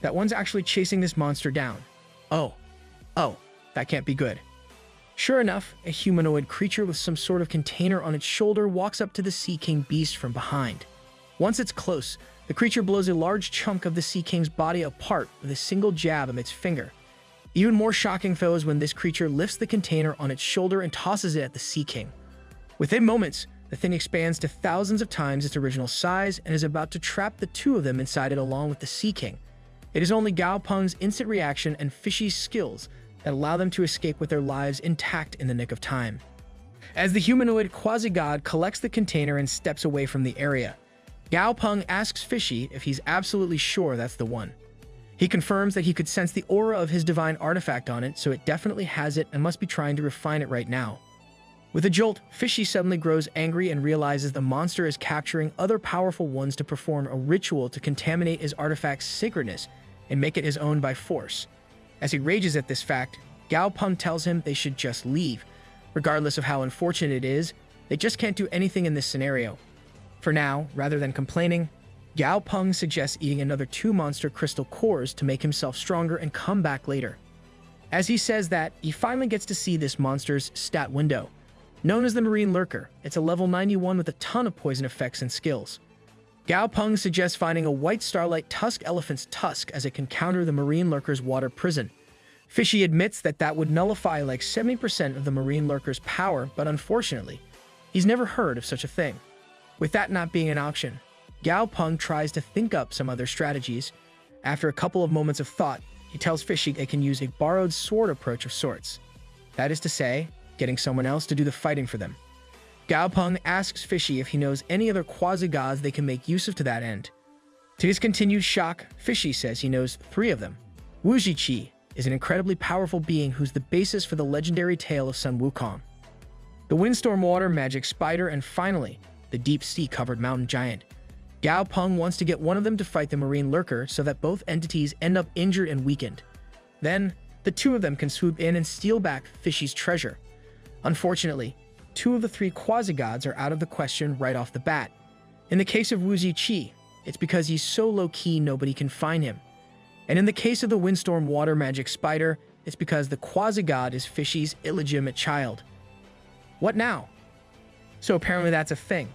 That one's actually chasing this monster down. Oh, that can't be good. Sure enough, a humanoid creature with some sort of container on its shoulder walks up to the Sea King beast from behind. Once it's close, the creature blows a large chunk of the Sea King's body apart with a single jab of its finger. Even more shocking, though, is when this creature lifts the container on its shoulder and tosses it at the Sea King. Within moments, the thing expands to thousands of times its original size and is about to trap the two of them inside it along with the Sea King. It is only Gao Peng's instant reaction and Fishy's skills that allow them to escape with their lives intact in the nick of time. As the humanoid quasi-god collects the container and steps away from the area, Gao Peng asks Fishy if he's absolutely sure that's the one. He confirms that he could sense the aura of his divine artifact on it, so it definitely has it and must be trying to refine it right now. With a jolt, Fishy suddenly grows angry and realizes the monster is capturing other powerful ones to perform a ritual to contaminate his artifact's sacredness and make it his own by force. As he rages at this fact, Gao Peng tells him they should just leave. Regardless of how unfortunate it is, they just can't do anything in this scenario. For now, rather than complaining, Gao Peng suggests eating another 2 monster crystal cores to make himself stronger and come back later. As he says that, he finally gets to see this monster's stat window. Known as the Marine Lurker, it's a level 91 with a ton of poison effects and skills. Gao Peng suggests finding a white starlight tusk elephant's tusk as it can counter the Marine Lurker's water prison. Fishy admits that that would nullify like 70% of the Marine Lurker's power, but unfortunately, he's never heard of such a thing. With that not being an option, Gao Peng tries to think up some other strategies. After a couple of moments of thought, he tells Fishy they can use a borrowed sword approach of sorts. That is to say, getting someone else to do the fighting for them. Gao Peng asks Fishy if he knows any other quasi-gods they can make use of to that end. To his continued shock, Fishy says he knows 3 of them. Wuji is an incredibly powerful being who's the basis for the legendary tale of Sun Wukong, the windstorm water magic spider, and finally, the deep sea-covered mountain giant. Gao Peng wants to get one of them to fight the Marine Lurker so that both entities end up injured and weakened. Then, the 2 of them can swoop in and steal back Fishy's treasure. Unfortunately, 2 of the 3 quasi-gods are out of the question right off the bat. In the case of Wuji, it's because he's so low-key nobody can find him. And in the case of the windstorm water magic spider, it's because the quasi-god is Fishy's illegitimate child. What now? So apparently that's a thing.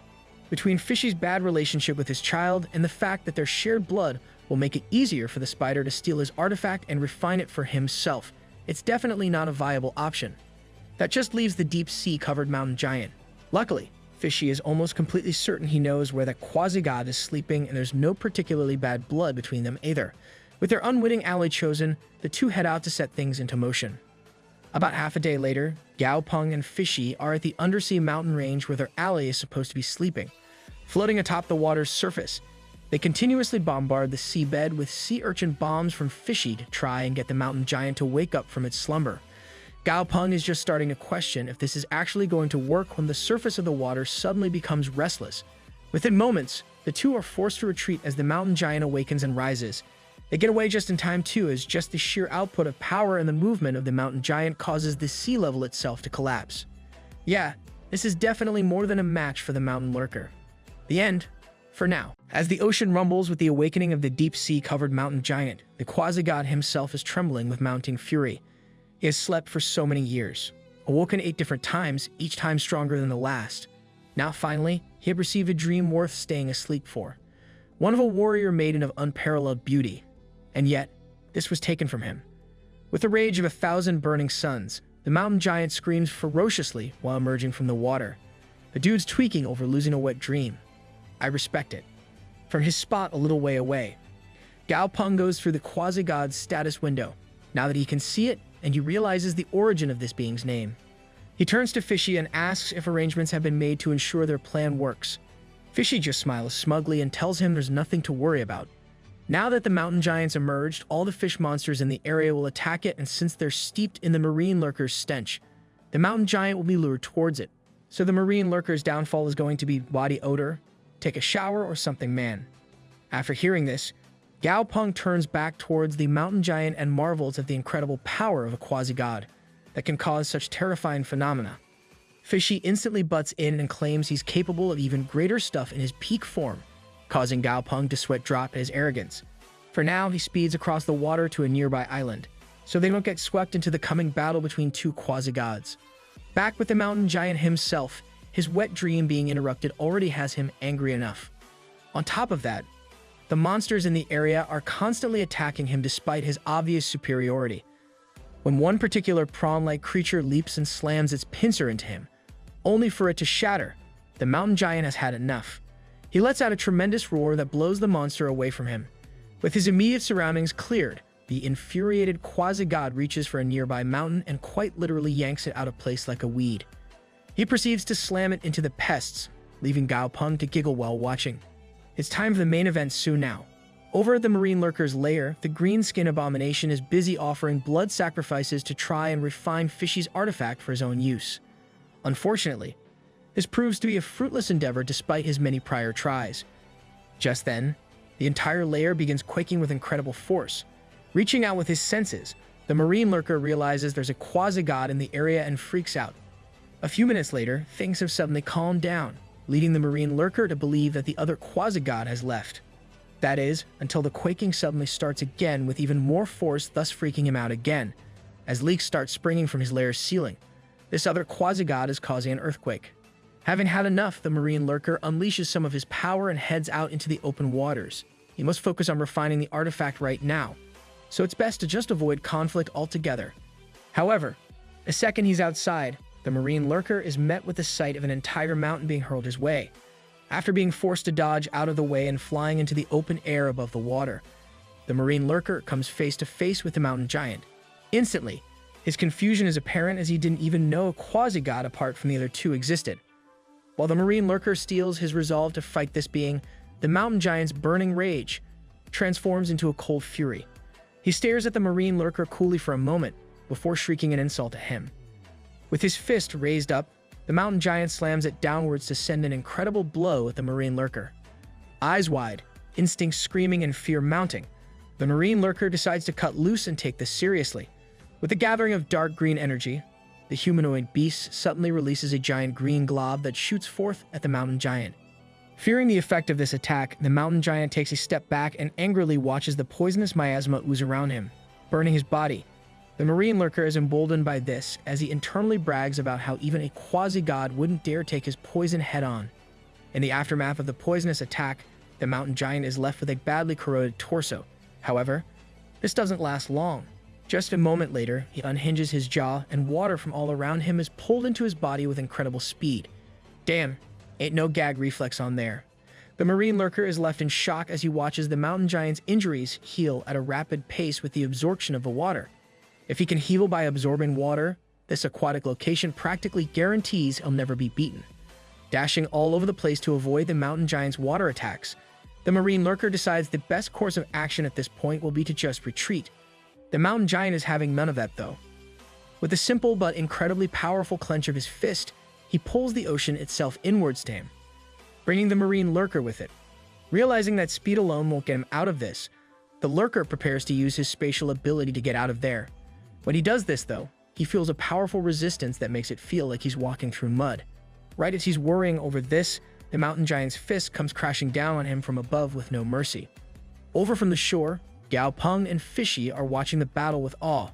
Between Fishy's bad relationship with his child and the fact that their shared blood will make it easier for the spider to steal his artifact and refine it for himself, it's definitely not a viable option. That just leaves the deep sea-covered mountain giant. Luckily, Fishy is almost completely certain he knows where that quasi-god is sleeping, and there's no particularly bad blood between them either. With their unwitting ally chosen, the 2 head out to set things into motion. About half a day later, Gao Peng and Fishy are at the undersea mountain range where their ally is supposed to be sleeping. Floating atop the water's surface, they continuously bombard the seabed with sea urchin bombs from Fishy to try and get the mountain giant to wake up from its slumber. Gao Peng is just starting to question if this is actually going to work when the surface of the water suddenly becomes restless. Within moments, The two are forced to retreat as the mountain giant awakens and rises. They get away just in time too, as just the sheer output of power and the movement of the mountain giant causes the sea level itself to collapse. Yeah, this is definitely more than a match for the mountain lurker. The end, for now. As the ocean rumbles with the awakening of the deep sea-covered mountain giant, the quasi-god himself is trembling with mounting fury. He has slept for so many years, awoken 8 different times, each time stronger than the last. Now finally, he had received a dream worth staying asleep for. One of a warrior maiden of unparalleled beauty. And yet, this was taken from him. With the rage of 1,000 burning suns, the mountain giant screams ferociously while emerging from the water. The dude's tweaking over losing a wet dream. I respect it. From his spot a little way away, Gao Peng goes through the quasi-god's status window. Now that he can see it, and he realizes the origin of this being's name. He turns to Fishy and asks if arrangements have been made to ensure their plan works. Fishy just smiles smugly and tells him there's nothing to worry about. Now that the mountain giants emerged, all the fish monsters in the area will attack it, and since they're steeped in the marine lurker's stench, the mountain giant will be lured towards it. So the marine lurker's downfall is going to be body odor, take a shower, or something, man. After hearing this, Gao Peng turns back towards the mountain giant and marvels at the incredible power of a quasi-god that can cause such terrifying phenomena. Fishy instantly butts in and claims he's capable of even greater stuff in his peak form, causing Gao Peng to sweat drop at his arrogance. For now, he speeds across the water to a nearby island, so they don't get swept into the coming battle between two quasi-gods. Back with the mountain giant himself, his wet dream being interrupted already has him angry enough. On top of that, the monsters in the area are constantly attacking him despite his obvious superiority. When one particular prawn-like creature leaps and slams its pincer into him, only for it to shatter, the mountain giant has had enough. He lets out a tremendous roar that blows the monster away from him. With his immediate surroundings cleared, the infuriated quasi-god reaches for a nearby mountain and quite literally yanks it out of place like a weed. He proceeds to slam it into the pests, leaving Gao Peng to giggle while watching. It's time for the main event soon now. Over at the marine lurker's lair, the green skin abomination is busy offering blood sacrifices to try and refine Fishy's artifact for his own use. Unfortunately, this proves to be a fruitless endeavor despite his many prior tries. Just then, the entire lair begins quaking with incredible force. Reaching out with his senses, the marine lurker realizes there's a quasi-god in the area and freaks out. A few minutes later, things have suddenly calmed down, leading the marine lurker to believe that the other quasi-god has left. That is, until the quaking suddenly starts again with even more force, thus freaking him out again, as leaks start springing from his lair's ceiling. This other quasi-god is causing an earthquake. Having had enough, the marine lurker unleashes some of his power and heads out into the open waters. He must focus on refining the artifact right now, so it's best to just avoid conflict altogether. However, the second he's outside, the marine lurker is met with the sight of an entire mountain being hurled his way. After being forced to dodge out of the way and flying into the open air above the water, the marine lurker comes face to face with the mountain giant. Instantly, his confusion is apparent as he didn't even know a quasi-god apart from the other two existed. While the marine lurker steels his resolve to fight this being, the mountain giant's burning rage transforms into a cold fury. He stares at the marine lurker coolly for a moment before shrieking an insult at him. With his fist raised up, the mountain giant slams it downwards to send an incredible blow at the marine lurker. Eyes wide, instincts screaming and fear mounting, the marine lurker decides to cut loose and take this seriously. With a gathering of dark green energy, the humanoid beast suddenly releases a giant green glob that shoots forth at the mountain giant. Fearing the effect of this attack, the mountain giant takes a step back and angrily watches the poisonous miasma ooze around him, burning his body. The marine lurker is emboldened by this as he internally brags about how even a quasi-god wouldn't dare take his poison head-on. In the aftermath of the poisonous attack, the mountain giant is left with a badly corroded torso. However, this doesn't last long. Just a moment later, he unhinges his jaw and water from all around him is pulled into his body with incredible speed. Damn, ain't no gag reflex on there. The marine lurker is left in shock as he watches the mountain giant's injuries heal at a rapid pace with the absorption of the water. If he can heal by absorbing water, this aquatic location practically guarantees he'll never be beaten. Dashing all over the place to avoid the mountain giant's water attacks, the marine lurker decides the best course of action at this point will be to just retreat. The mountain giant is having none of that though. With a simple but incredibly powerful clench of his fist, he pulls the ocean itself inwards to him, bringing the marine lurker with it. Realizing that speed alone won't get him out of this, the lurker prepares to use his spatial ability to get out of there. When he does this, though, he feels a powerful resistance that makes it feel like he's walking through mud. Right as he's worrying over this, the mountain giant's fist comes crashing down on him from above with no mercy. Over from the shore, Gao Peng and Fishy are watching the battle with awe.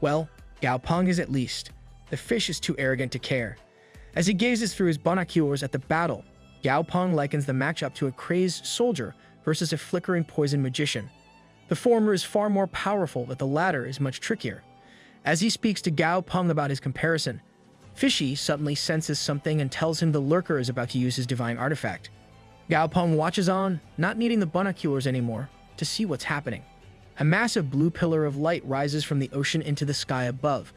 Well, Gao Peng is at least. The fish is too arrogant to care. As he gazes through his binoculars at the battle, Gao Peng likens the matchup to a crazed soldier versus a flickering poison magician. The former is far more powerful, but the latter is much trickier. As he speaks to Gao Peng about his comparison, Fishy suddenly senses something and tells him the lurker is about to use his divine artifact. Gao Peng watches on, not needing the binoculars anymore, to see what's happening. A massive blue pillar of light rises from the ocean into the sky above,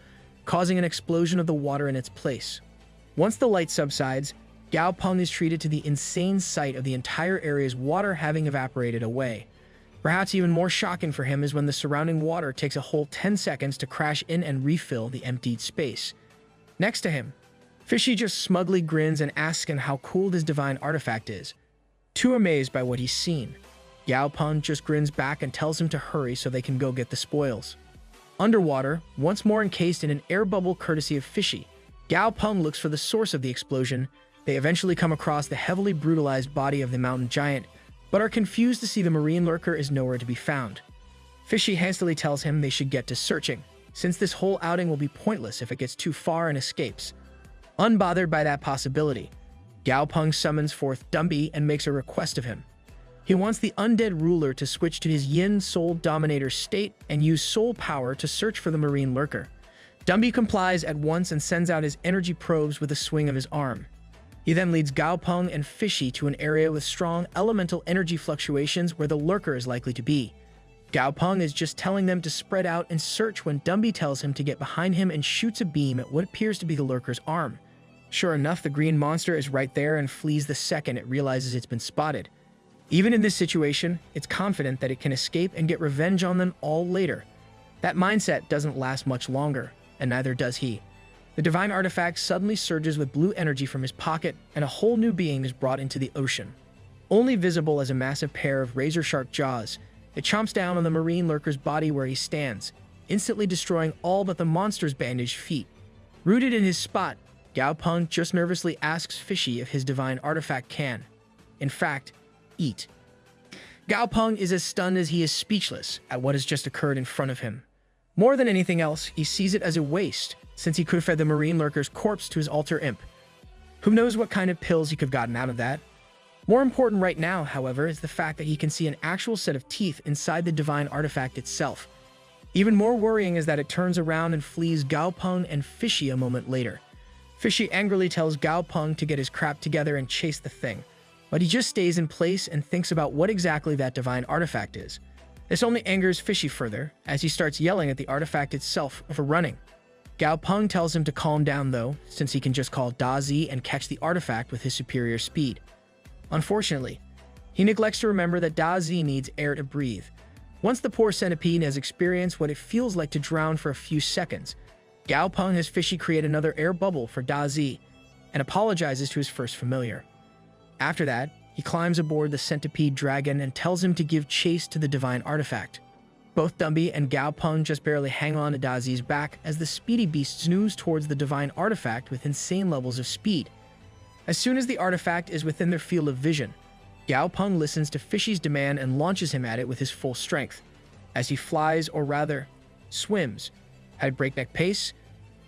causing an explosion of the water in its place. Once the light subsides, Gao Peng is treated to the insane sight of the entire area's water having evaporated away. Perhaps even more shocking for him is when the surrounding water takes a whole 10 seconds to crash in and refill the emptied space. Next to him, Fishy just smugly grins and asks him how cool his divine artifact is. Too amazed by what he's seen, Gao Peng just grins back and tells him to hurry so they can go get the spoils. Underwater, once more encased in an air bubble courtesy of Fishy, Gao Peng looks for the source of the explosion. They eventually come across the heavily brutalized body of the mountain giant, but are confused to see the marine lurker is nowhere to be found. Fishy hastily tells him they should get to searching, since this whole outing will be pointless if it gets too far and escapes. Unbothered by that possibility, Gao Peng summons forth Dumby and makes a request of him. He wants the undead ruler to switch to his Yin Soul Dominator state and use soul power to search for the marine lurker. Dumby complies at once and sends out his energy probes with a swing of his arm. He then leads Gao Peng and Fishy to an area with strong elemental energy fluctuations where the lurker is likely to be. Gao Peng is just telling them to spread out and search when Dumby tells him to get behind him and shoots a beam at what appears to be the lurker's arm. Sure enough, the green monster is right there and flees the second it realizes it's been spotted. Even in this situation, it's confident that it can escape and get revenge on them all later. That mindset doesn't last much longer, and neither does he. The divine artifact suddenly surges with blue energy from his pocket, and a whole new being is brought into the ocean. Only visible as a massive pair of razor-sharp jaws, it chomps down on the marine lurker's body where he stands, instantly destroying all but the monster's bandaged feet. Rooted in his spot, Gao Peng just nervously asks Fishy if his divine artifact can, in fact, eat. Gao Peng is as stunned as he is speechless at what has just occurred in front of him. More than anything else, he sees it as a waste, since he could have fed the marine lurker's corpse to his altar imp. Who knows what kind of pills he could have gotten out of that? More important right now, however, is the fact that he can see an actual set of teeth inside the divine artifact itself. Even more worrying is that it turns around and flees Gao Peng and Fishy a moment later. Fishy angrily tells Gao Peng to get his crap together and chase the thing, but he just stays in place and thinks about what exactly that divine artifact is. This only angers Fishy further, as he starts yelling at the artifact itself for running. Gao Peng tells him to calm down though, since he can just call Da Zi and catch the artifact with his superior speed. Unfortunately, he neglects to remember that Da Zi needs air to breathe. Once the poor centipede has experienced what it feels like to drown for a few seconds, Gao Peng has Fishy create another air bubble for Da Zi and apologizes to his first familiar. After that, he climbs aboard the centipede dragon and tells him to give chase to the divine artifact. Both Dumby and Gao Peng just barely hang on to Da Zi's back as the speedy beast snooze towards the divine artifact with insane levels of speed. As soon as the artifact is within their field of vision, Gao Peng listens to Fishy's demand and launches him at it with his full strength. As he flies, or rather, swims, at breakneck pace,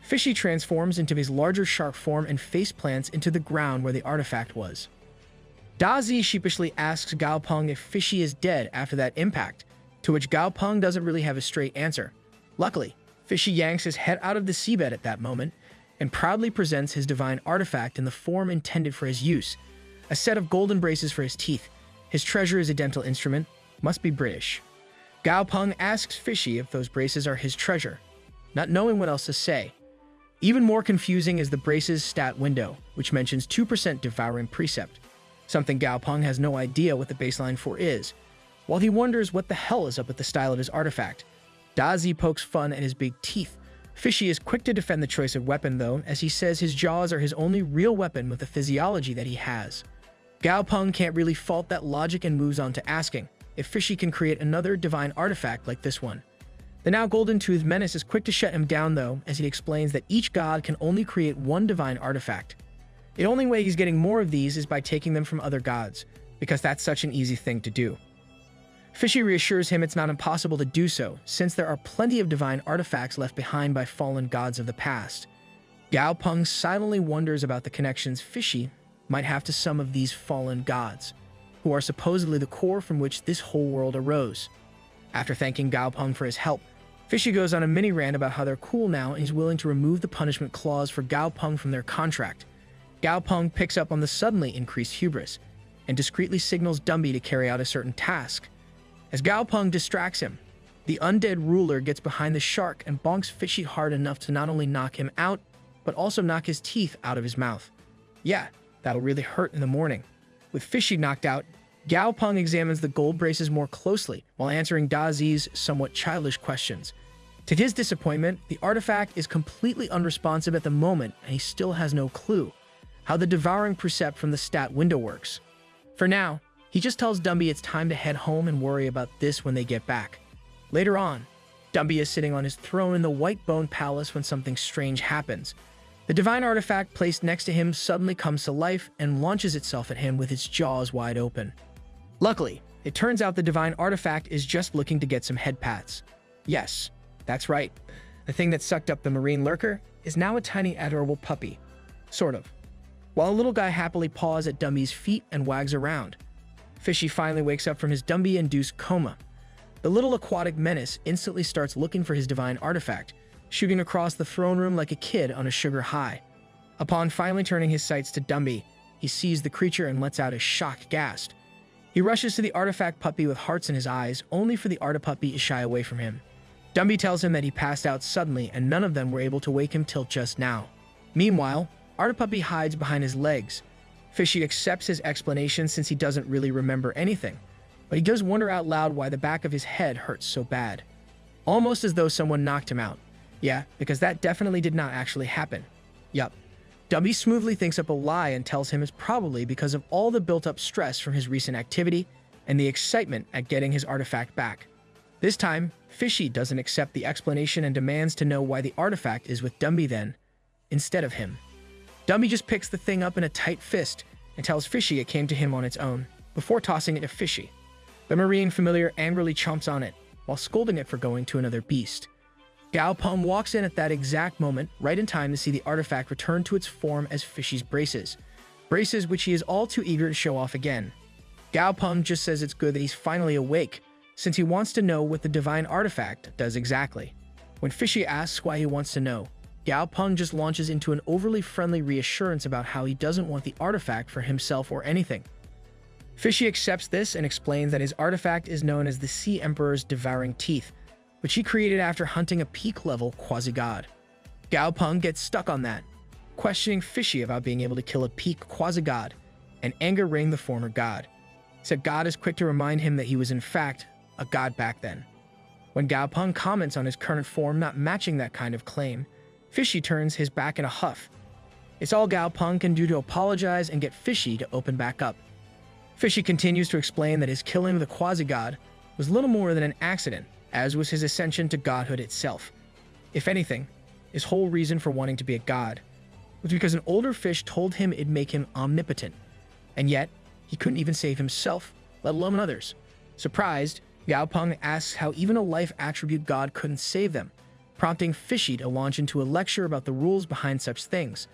Fishy transforms into his larger shark form and face plants into the ground where the artifact was. Da Zi sheepishly asks Gao Peng if Fishy is dead after that impact, to which Gao Peng doesn't really have a straight answer. Luckily, Fishy yanks his head out of the seabed at that moment and proudly presents his divine artifact in the form intended for his use. A set of golden braces for his teeth. His treasure is a dental instrument. Must be British. Gao Peng asks Fishy if those braces are his treasure, not knowing what else to say. Even more confusing is the brace's stat window, which mentions 2% devouring precept, something Gao Peng has no idea what the baseline for is. While he wonders what the hell is up with the style of his artifact, Da Zi pokes fun at his big teeth. Fishy is quick to defend the choice of weapon though, as he says his jaws are his only real weapon with the physiology that he has. Gao Peng can't really fault that logic and moves on to asking if Fishy can create another divine artifact like this one. The now golden-toothed menace is quick to shut him down though, as he explains that each god can only create one divine artifact. The only way he's getting more of these is by taking them from other gods, because that's such an easy thing to do. Fishy reassures him it's not impossible to do so, since there are plenty of divine artifacts left behind by fallen gods of the past. Gao Peng silently wonders about the connections Fishy might have to some of these fallen gods, who are supposedly the core from which this whole world arose. After thanking Gao Peng for his help, Fishy goes on a mini rant about how they're cool now and he's willing to remove the punishment clause for Gao Peng from their contract. Gao Peng picks up on the suddenly increased hubris and discreetly signals Dumby to carry out a certain task. As Gao Peng distracts him, the undead ruler gets behind the shark and bonks Fishy hard enough to not only knock him out, but also knock his teeth out of his mouth. Yeah, that'll really hurt in the morning. With Fishy knocked out, Gao Peng examines the gold braces more closely while answering Da Zi's somewhat childish questions. To his disappointment, the artifact is completely unresponsive at the moment and he still has no clue how the devouring precept from the stat window works. For now, he just tells Dumby it's time to head home and worry about this when they get back. Later on, Dumby is sitting on his throne in the White Bone Palace when something strange happens. The divine artifact placed next to him suddenly comes to life and launches itself at him with its jaws wide open. Luckily, it turns out the divine artifact is just looking to get some head pats. Yes, that's right. The thing that sucked up the marine lurker is now a tiny adorable puppy. Sort of. While a little guy happily paws at Dumby's feet and wags around. Fishy finally wakes up from his Dumby-induced coma. The little aquatic menace instantly starts looking for his divine artifact, shooting across the throne room like a kid on a sugar high. Upon finally turning his sights to Dumby, he sees the creature and lets out a shocked gasp. He rushes to the artifact puppy with hearts in his eyes, only for the artipuppy to shy away from him. Dumby tells him that he passed out suddenly and none of them were able to wake him till just now. Meanwhile, Artipuppy hides behind his legs. Fishy accepts his explanation since he doesn't really remember anything, but he does wonder out loud why the back of his head hurts so bad. Almost as though someone knocked him out. Yeah, because that definitely did not actually happen. Yup. Dumby smoothly thinks up a lie and tells him it's probably because of all the built-up stress from his recent activity and the excitement at getting his artifact back. This time, Fishy doesn't accept the explanation and demands to know why the artifact is with Dumby then, instead of him. Dumby just picks the thing up in a tight fist and tells Fishy it came to him on its own, before tossing it to Fishy. The marine familiar angrily chomps on it, while scolding it for going to another beast. Gao Peng walks in at that exact moment, right in time to see the artifact return to its form as Fishy's braces. Braces which he is all too eager to show off again. Gao Peng just says it's good that he's finally awake, since he wants to know what the divine artifact does exactly. When Fishy asks why he wants to know, Gao Peng just launches into an overly friendly reassurance about how he doesn't want the artifact for himself or anything. Fishy accepts this and explains that his artifact is known as the Sea Emperor's Devouring Teeth, which he created after hunting a peak-level quasi-god. Gao Peng gets stuck on that, questioning Fishy about being able to kill a peak quasi-god and anger ring the former god. Said god is quick to remind him that he was in fact a god back then. When Gao Peng comments on his current form not matching that kind of claim, Fishy turns his back in a huff. It's all Gao Peng can do to apologize and get Fishy to open back up. Fishy continues to explain that his killing of the quasi-god was little more than an accident, as was his ascension to godhood itself. If anything, his whole reason for wanting to be a god was because an older fish told him it'd make him omnipotent, and yet he couldn't even save himself, let alone others. Surprised, Gao Peng asks how even a life attribute god couldn't save them, prompting Fishy to launch into a lecture about the rules behind such things.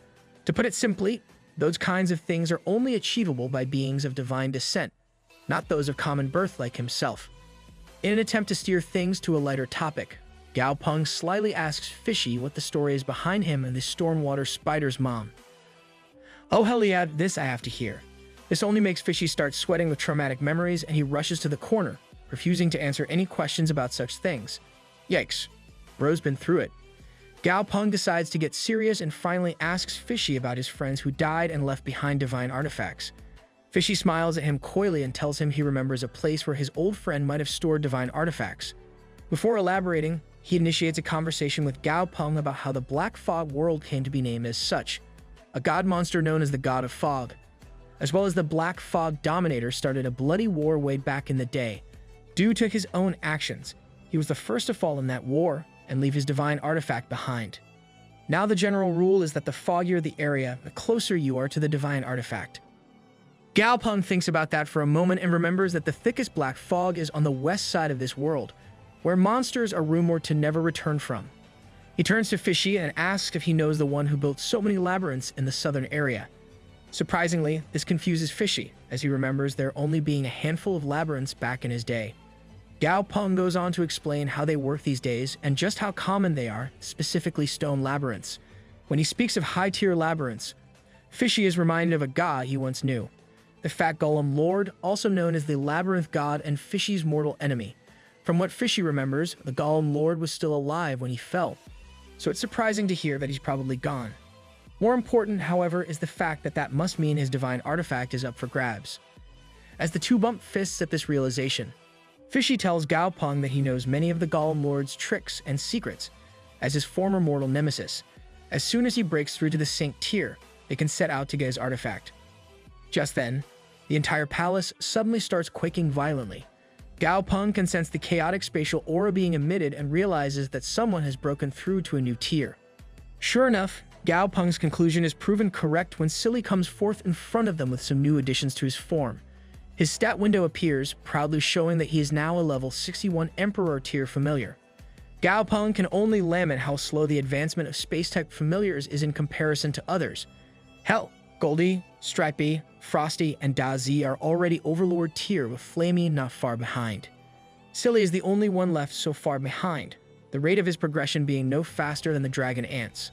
To put it simply, those kinds of things are only achievable by beings of divine descent, not those of common birth like himself. In an attempt to steer things to a lighter topic, Gao Peng slyly asks Fishy what the story is behind him and the Stormwater Spider's mom. Oh hell yeah, this I have to hear. This only makes Fishy start sweating with traumatic memories and he rushes to the corner, refusing to answer any questions about such things. Yikes, bro's been through it. Gao Peng decides to get serious and finally asks Fishy about his friends who died and left behind divine artifacts. Fishy smiles at him coyly and tells him he remembers a place where his old friend might have stored divine artifacts. Before elaborating, he initiates a conversation with Gao Peng about how the Black Fog world came to be named as such, a god monster known as the God of Fog. as well as the Black Fog Dominator, started a bloody war way back in the day. Due to his own actions, he was the first to fall in that war and leave his divine artifact behind. Now the general rule is that the foggier the area, the closer you are to the divine artifact. Gao Peng thinks about that for a moment and remembers that the thickest black fog is on the west side of this world, where monsters are rumored to never return from. He turns to Fishy and asks if he knows the one who built so many labyrinths in the southern area. Surprisingly, this confuses Fishy, as he remembers there only being a handful of labyrinths back in his day. Gao Peng goes on to explain how they work these days and just how common they are, specifically stone labyrinths. When he speaks of high-tier labyrinths, Fishy is reminded of a god he once knew, the Fat Golem Lord, also known as the Labyrinth God and Fishy's mortal enemy. From what Fishy remembers, the Golem Lord was still alive when he fell, so it's surprising to hear that he's probably gone. More important, however, is the fact that that must mean his divine artifact is up for grabs. As the two bump fists at this realization, Fishy tells Gao Peng that he knows many of the Golem Lord's tricks and secrets as his former mortal nemesis. As soon as he breaks through to the Sync tier, they can set out to get his artifact. Just then, the entire palace suddenly starts quaking violently. Gao Peng can sense the chaotic spatial aura being emitted and realizes that someone has broken through to a new tier. Sure enough, Gao Peng's conclusion is proven correct when Silly comes forth in front of them with some new additions to his form. His stat window appears, proudly showing that he is now a level 61 Emperor tier familiar. Gao Peng can only lament how slow the advancement of space-type familiars is in comparison to others. Hell, Goldie, Stripey, Frosty, and Dazi are already Overlord tier, with Flamey not far behind. Silly is the only one left so far behind, the rate of his progression being no faster than the Dragon Ants.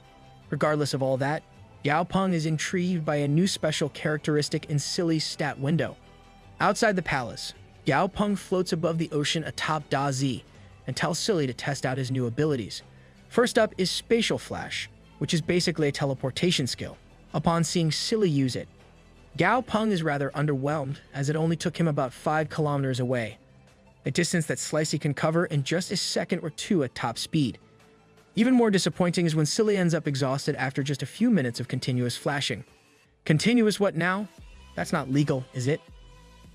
Regardless of all that, Gao Peng is intrigued by a new special characteristic in Silly's stat window. Outside the palace, Gao Peng floats above the ocean atop Dazi and tells Silly to test out his new abilities. First up is Spatial Flash, which is basically a teleportation skill. Upon seeing Silly use it, Gao Peng is rather underwhelmed, as it only took him about 5 kilometers away, a distance that Slicey can cover in just a second or two at top speed. Even more disappointing is when Silly ends up exhausted after just a few minutes of continuous flashing. Continuous what now? That's not legal, is it?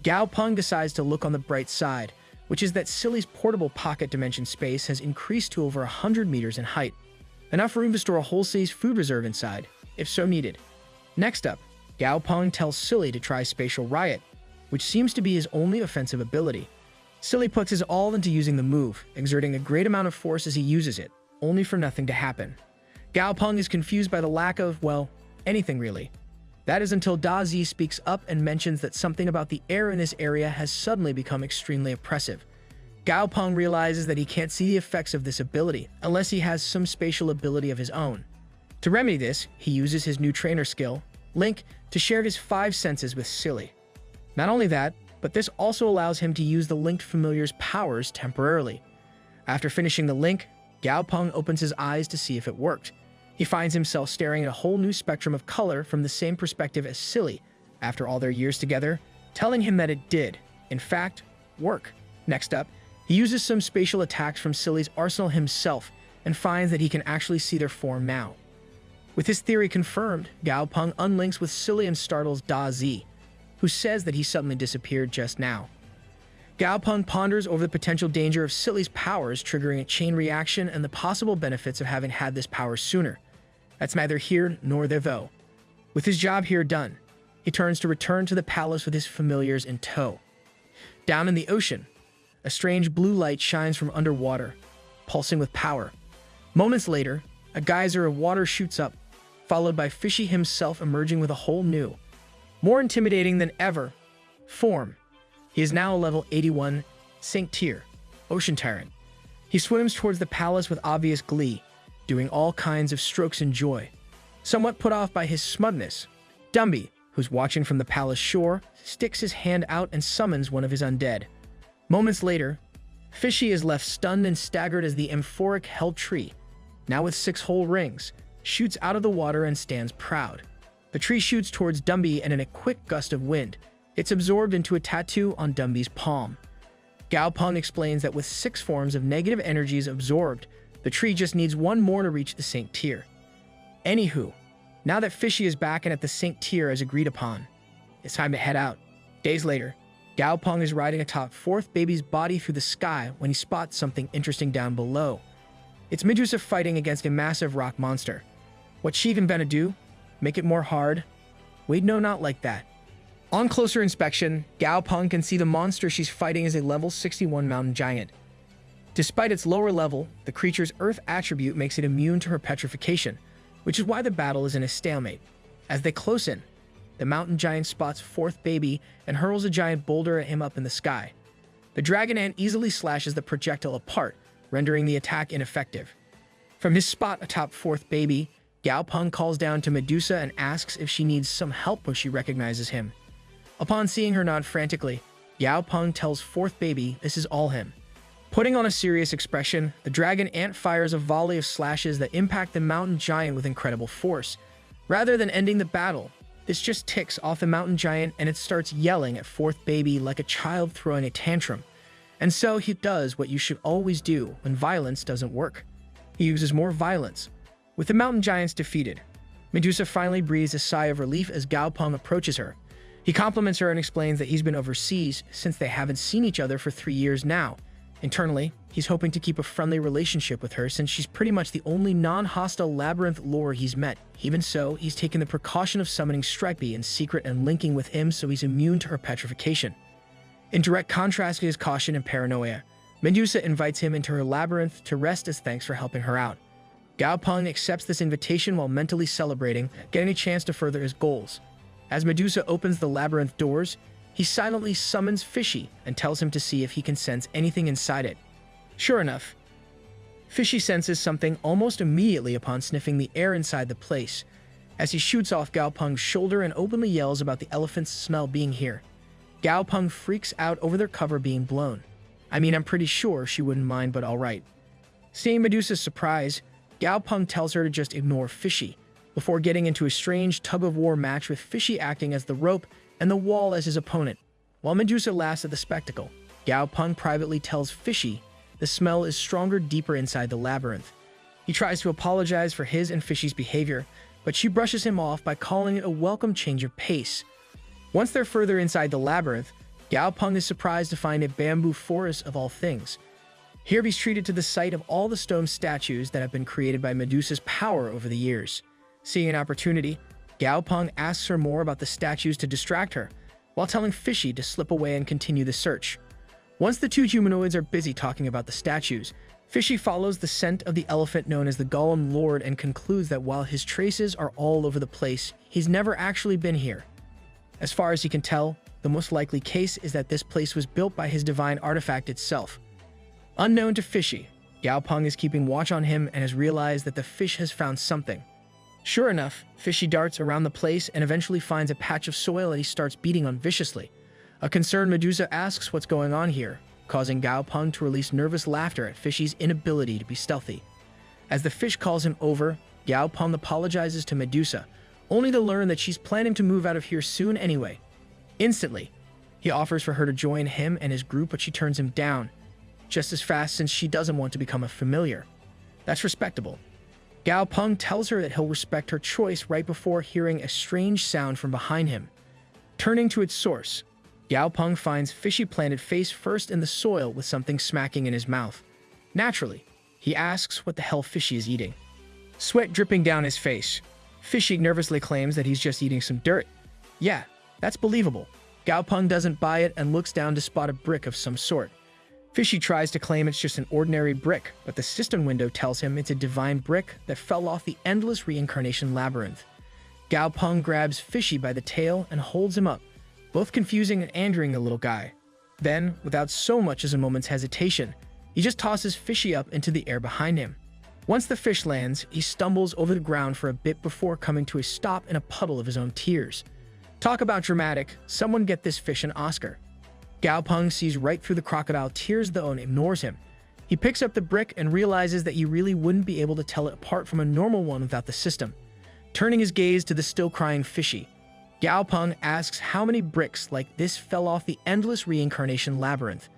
Gao Peng decides to look on the bright side, which is that Silly's portable pocket dimension space has increased to over 100 meters in height, enough room to store a whole-size food reserve inside, if so needed. Next up, Gao Peng tells Silly to try Spatial Riot, which seems to be his only offensive ability. Silly puts his all into using the move, exerting a great amount of force as he uses it, only for nothing to happen. Gao Peng is confused by the lack of, well, anything really. That is until Dazi speaks up and mentions that something about the air in this area has suddenly become extremely oppressive. Gao Peng realizes that he can't see the effects of this ability unless he has some spatial ability of his own. To remedy this, he uses his new trainer skill, Link, to share his 5 senses with Silly. Not only that, but this also allows him to use the linked familiar's powers temporarily. After finishing the link, Gao Peng opens his eyes to see if it worked. He finds himself staring at a whole new spectrum of color from the same perspective as Silly, after all their years together, telling him that it did, in fact, work. Next up, he uses some spatial attacks from Silly's arsenal himself and finds that he can actually see their form now. With his theory confirmed, Gao Peng unlinks with Silly and startles Dazi, who says that he suddenly disappeared just now. Gao Peng ponders over the potential danger of Silly's powers triggering a chain reaction and the possible benefits of having had this power sooner. That's neither here nor there though. With his job here done, he turns to return to the palace with his familiars in tow. Down in the ocean, a strange blue light shines from underwater, pulsing with power. Moments later, a geyser of water shoots up, followed by Fishy himself emerging with a whole new, more intimidating than ever, form. He is now a level 81 Sync tier, Ocean Tyrant. He swims towards the palace with obvious glee, doing all kinds of strokes in joy. Somewhat put off by his smugness, Dumby, who's watching from the palace shore, sticks his hand out and summons one of his undead. Moments later, Fishy is left stunned and staggered as the amphoric hell tree, now with 6 whole rings, shoots out of the water and stands proud. The tree shoots towards Dumby, and in a quick gust of wind, it's absorbed into a tattoo on Dumby's palm. Gao Peng explains that with 6 forms of negative energies absorbed, the tree just needs 1 more to reach the Sync tier. Anywho, now that Fishy is back and at the Sync tier as agreed upon, It's time to head out. Days later, Gao Peng is riding atop fourth baby's body through the sky when he spots something interesting down below. It's Medusa fighting against a massive rock monster. What's she even gonna do? Make it more hard? Wait, no, not like that. On closer inspection, Gao Peng can see the monster she's fighting is a level 61 mountain giant. Despite its lower level, the creature's earth attribute makes it immune to her petrification, which is why the battle is in a stalemate. As they close in, the mountain giant spots fourth baby and hurls a giant boulder at him up in the sky. The dragon ant easily slashes the projectile apart, rendering the attack ineffective. From his spot atop fourth baby, Gao Peng calls down to Medusa and asks if she needs some help when she recognizes him. Upon seeing her nod frantically, Gao Peng tells fourth baby this is all him. Putting on a serious expression, the dragon ant fires a volley of slashes that impact the mountain giant with incredible force. Rather than ending the battle, this just ticks off the mountain giant and it starts yelling at fourth baby like a child throwing a tantrum. And so he does what you should always do when violence doesn't work. He uses more violence. With the mountain giants defeated, Medusa finally breathes a sigh of relief as Gao Peng approaches her. He compliments her and explains that he's been overseas since they haven't seen each other for 3 years now. Internally, he's hoping to keep a friendly relationship with her since she's pretty much the only non-hostile labyrinth lore he's met. Even so, he's taken the precaution of summoning Stripey in secret and linking with him so he's immune to her petrification. In direct contrast to his caution and paranoia, Medusa invites him into her labyrinth to rest as thanks for helping her out. Gao Peng accepts this invitation while mentally celebrating, getting a chance to further his goals. As Medusa opens the labyrinth doors, he silently summons Fishy and tells him to see if he can sense anything inside it. Sure enough, Fishy senses something almost immediately upon sniffing the air inside the place, as he shoots off Gao Peng's shoulder and openly yells about the elephant's smell being here. Gao Peng freaks out over their cover being blown. I mean, I'm pretty sure she wouldn't mind, but alright. Seeing Medusa's surprise, Gao Peng tells her to just ignore Fishy, before getting into a strange tug-of-war match with Fishy acting as the rope and the wall as his opponent. While Medusa laughs at the spectacle, Gao Peng privately tells Fishy the smell is stronger deeper inside the labyrinth. He tries to apologize for his and Fishy's behavior, but she brushes him off by calling it a welcome change of pace. Once they're further inside the labyrinth, Gao Peng is surprised to find a bamboo forest of all things. Here he's treated to the sight of all the stone statues that have been created by Medusa's power over the years. Seeing an opportunity, Gao Peng asks her more about the statues to distract her, while telling Fishy to slip away and continue the search. Once the two humanoids are busy talking about the statues, Fishy follows the scent of the elephant known as the Golem Lord and concludes that while his traces are all over the place, he's never actually been here. As far as he can tell, the most likely case is that this place was built by his divine artifact itself. Unknown to Fishy, Gao Peng is keeping watch on him and has realized that the fish has found something. Sure enough, Fishy darts around the place and eventually finds a patch of soil that he starts beating on viciously. A concerned Medusa asks what's going on here, causing Gao Peng to release nervous laughter at Fishy's inability to be stealthy. As the fish calls him over, Gao Peng apologizes to Medusa, only to learn that she's planning to move out of here soon anyway. Instantly, he offers for her to join him and his group, but she turns him down, just as fast since she doesn't want to become a familiar. That's respectable. Gao Peng tells her that he'll respect her choice right before hearing a strange sound from behind him. Turning to its source, Gao Peng finds Fishy planted face first in the soil with something smacking in his mouth. Naturally, he asks what the hell Fishy is eating. Sweat dripping down his face, Fishy nervously claims that he's just eating some dirt. Yeah, that's believable. Gao Peng doesn't buy it and looks down to spot a brick of some sort. Fishy tries to claim it's just an ordinary brick, but the cistern window tells him it's a divine brick that fell off the endless reincarnation labyrinth. Gao Peng grabs Fishy by the tail and holds him up, both confusing and angering the little guy. Then, without so much as a moment's hesitation, he just tosses Fishy up into the air behind him. Once the fish lands, he stumbles over the ground for a bit before coming to a stop in a puddle of his own tears. Talk about dramatic, someone get this fish an Oscar. Gao Peng sees right through the crocodile tears though and ignores him. He picks up the brick and realizes that you really wouldn't be able to tell it apart from a normal one without the system. Turning his gaze to the still crying Fishy, Gao Peng asks how many bricks like this fell off the endless reincarnation labyrinth.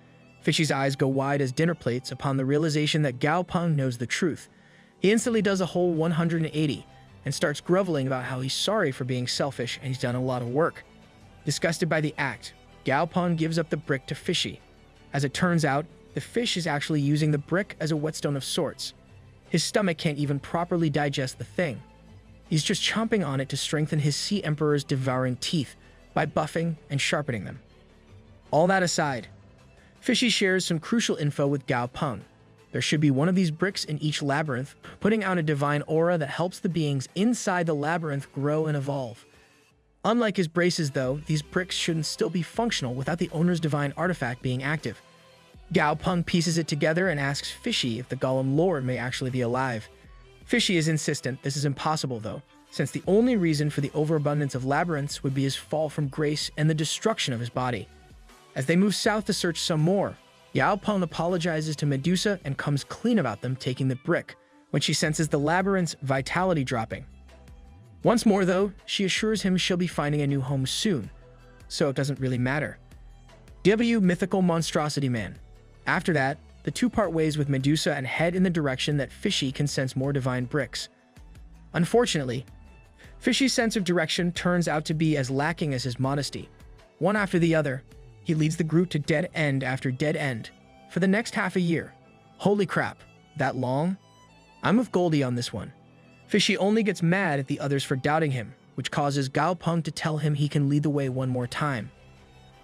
Fishy's eyes go wide as dinner plates upon the realization that Gao Peng knows the truth. He instantly does a whole 180 and starts groveling about how he's sorry for being selfish and he's done a lot of work. Disgusted by the act, Gao Peng gives up the brick to Fishy. As it turns out, the fish is actually using the brick as a whetstone of sorts. His stomach can't even properly digest the thing. He's just chomping on it to strengthen his Sea Emperor's devouring teeth by buffing and sharpening them. All that aside, Fishy shares some crucial info with Gao Peng. There should be one of these bricks in each labyrinth, putting out a divine aura that helps the beings inside the labyrinth grow and evolve. Unlike his braces, though, these bricks shouldn't still be functional without the owner's divine artifact being active. Gao Peng pieces it together and asks Fishy if the Golem Lord may actually be alive. Fishy is insistent this is impossible, though, since the only reason for the overabundance of labyrinths would be his fall from grace and the destruction of his body. As they move south to search some more, Gao Peng apologizes to Medusa and comes clean about them taking the brick when she senses the labyrinth's vitality dropping. Once more, though, she assures him she'll be finding a new home soon, so it doesn't really matter. Mythical Monstrosity Man. After that, the two part ways with Medusa and head in the direction that Fishy can sense more divine bricks. Unfortunately, Fishy's sense of direction turns out to be as lacking as his modesty. One after the other, he leads the group to dead end after dead end for the next half a year. Holy crap, that long? I'm with Goldie on this one. Fishy only gets mad at the others for doubting him, which causes Gao Peng to tell him he can lead the way one more time.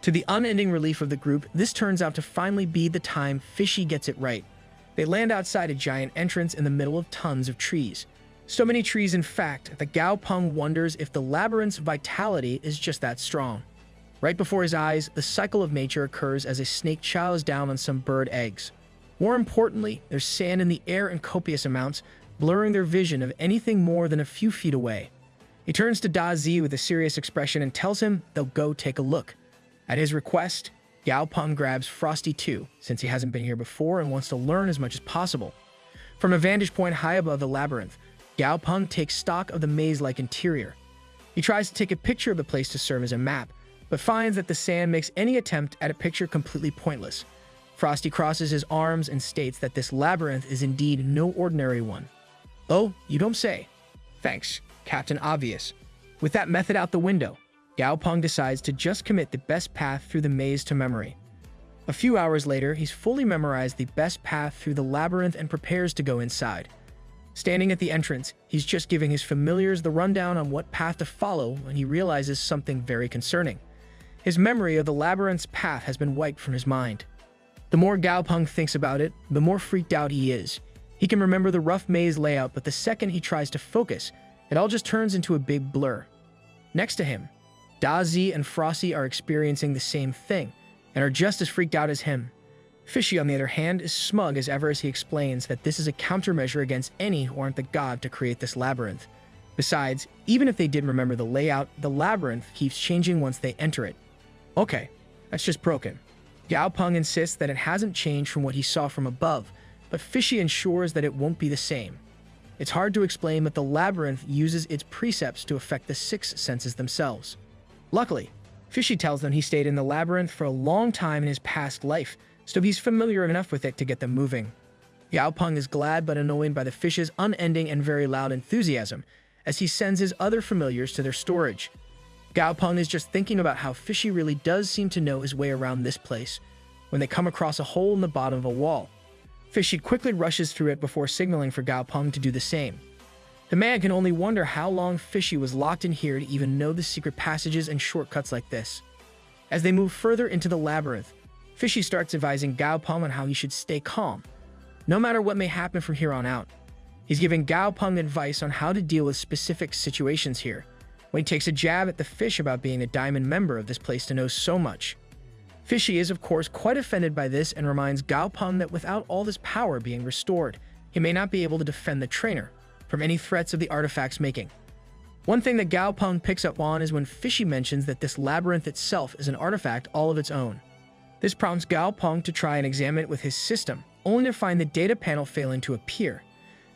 To the unending relief of the group, this turns out to finally be the time Fishy gets it right. They land outside a giant entrance in the middle of tons of trees. So many trees, in fact, that Gao Peng wonders if the labyrinth's vitality is just that strong. Right before his eyes, the cycle of nature occurs as a snake chows down on some bird eggs. More importantly, there's sand in the air in copious amounts, blurring their vision of anything more than a few feet away. He turns to Da Zi with a serious expression and tells him they'll go take a look. At his request, Gao Peng grabs Frosty too, since he hasn't been here before and wants to learn as much as possible. From a vantage point high above the labyrinth, Gao Peng takes stock of the maze-like interior. He tries to take a picture of the place to serve as a map, but finds that the sand makes any attempt at a picture completely pointless. Frosty crosses his arms and states that this labyrinth is indeed no ordinary one. Oh, you don't say. Thanks, Captain Obvious. With that method out the window, Gao Peng decides to just commit the best path through the maze to memory. A few hours later, he's fully memorized the best path through the labyrinth and prepares to go inside. Standing at the entrance, he's just giving his familiars the rundown on what path to follow when he realizes something very concerning. His memory of the labyrinth's path has been wiped from his mind. The more Gao Peng thinks about it, the more freaked out he is. He can remember the rough maze layout, but the second he tries to focus, it all just turns into a big blur. Next to him, Da Zi and Frosty are experiencing the same thing, and are just as freaked out as him. Fishy, on the other hand, is smug as ever as he explains that this is a countermeasure against any who aren't the god to create this labyrinth. Besides, even if they did remember the layout, the labyrinth keeps changing once they enter it. Okay, that's just broken. Gao Peng insists that it hasn't changed from what he saw from above, but Fishy ensures that it won't be the same. It's hard to explain, but the labyrinth uses its precepts to affect the six senses themselves. Luckily, Fishy tells them he stayed in the labyrinth for a long time in his past life, so he's familiar enough with it to get them moving. Gao Peng is glad but annoyed by the fish's unending and very loud enthusiasm as he sends his other familiars to their storage. Gao Peng is just thinking about how Fishy really does seem to know his way around this place when they come across a hole in the bottom of a wall. Fishy quickly rushes through it before signaling for Gao Peng to do the same. The man can only wonder how long Fishy was locked in here to even know the secret passages and shortcuts like this. As they move further into the labyrinth, Fishy starts advising Gao Peng on how he should stay calm, no matter what may happen from here on out. He's giving Gao Peng advice on how to deal with specific situations here, when he takes a jab at the fish about being a diamond member of this place to know so much. Fishy is, of course, quite offended by this and reminds Gao Peng that without all this power being restored, he may not be able to defend the trainer from any threats of the artifact's making. One thing that Gao Peng picks up on is when Fishy mentions that this labyrinth itself is an artifact all of its own. This prompts Gao Peng to try and examine it with his system, only to find the data panel failing to appear.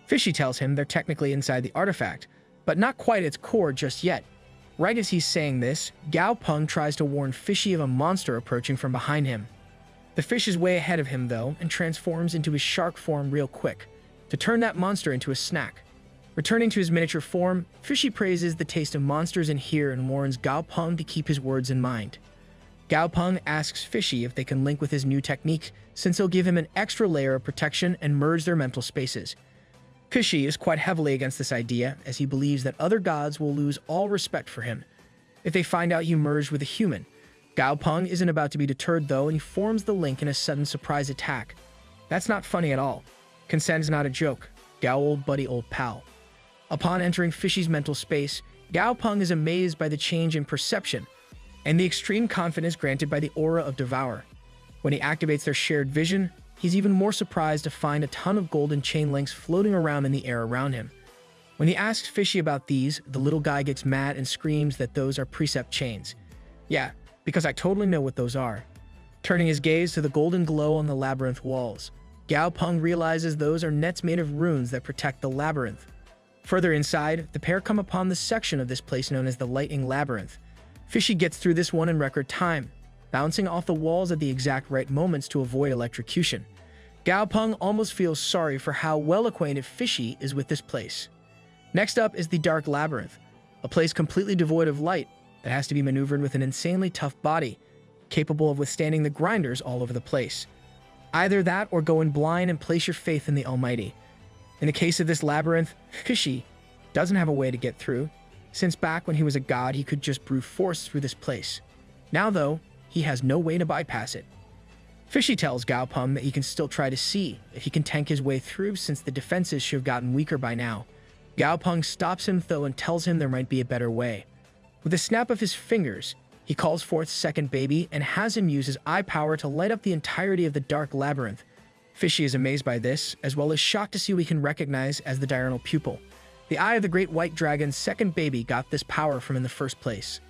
Fishy tells him they're technically inside the artifact, but not quite its core just yet. Right as he's saying this, Gao Peng tries to warn Fishy of a monster approaching from behind him. The fish is way ahead of him, though, and transforms into his shark form real quick, to turn that monster into a snack. Returning to his miniature form, Fishy praises the taste of monsters in here and warns Gao Peng to keep his words in mind. Gao Peng asks Fishy if they can link with his new technique, since he'll give him an extra layer of protection and merge their mental spaces. Fishy is quite heavily against this idea, as he believes that other gods will lose all respect for him if they find out he merged with a human. Gao Peng isn't about to be deterred though, and he forms the link in a sudden surprise attack. That's not funny at all. Consent's not a joke. Gao, old buddy, old pal. Upon entering Fishy's mental space, Gao Peng is amazed by the change in perception and the extreme confidence granted by the aura of Devour. When he activates their shared vision, he's even more surprised to find a ton of golden chain links floating around in the air around him. When he asks Fishy about these, the little guy gets mad and screams that those are precept chains. Yeah, because I totally know what those are. Turning his gaze to the golden glow on the labyrinth walls, Gao Peng realizes those are nets made of runes that protect the labyrinth. Further inside, the pair come upon the section of this place known as the Lightning Labyrinth. Fishy gets through this one in record time, bouncing off the walls at the exact right moments to avoid electrocution. Gao Peng almost feels sorry for how well acquainted Fishy is with this place. Next up is the Dark Labyrinth, a place completely devoid of light that has to be maneuvered with an insanely tough body, capable of withstanding the grinders all over the place. Either that or go in blind and place your faith in the Almighty. In the case of this labyrinth, Fishy doesn't have a way to get through, since back when he was a god he could just brute force through this place. Now though, he has no way to bypass it. Fishy tells Gao Peng that he can still try to see if he can tank his way through, since the defenses should have gotten weaker by now. Gao Peng stops him though and tells him there might be a better way. With a snap of his fingers, he calls forth Second Baby and has him use his eye power to light up the entirety of the Dark Labyrinth. Fishy is amazed by this, as well as shocked to see what he can recognize as the diurnal pupil. The eye of the great white dragon's second baby got this power from in the first place.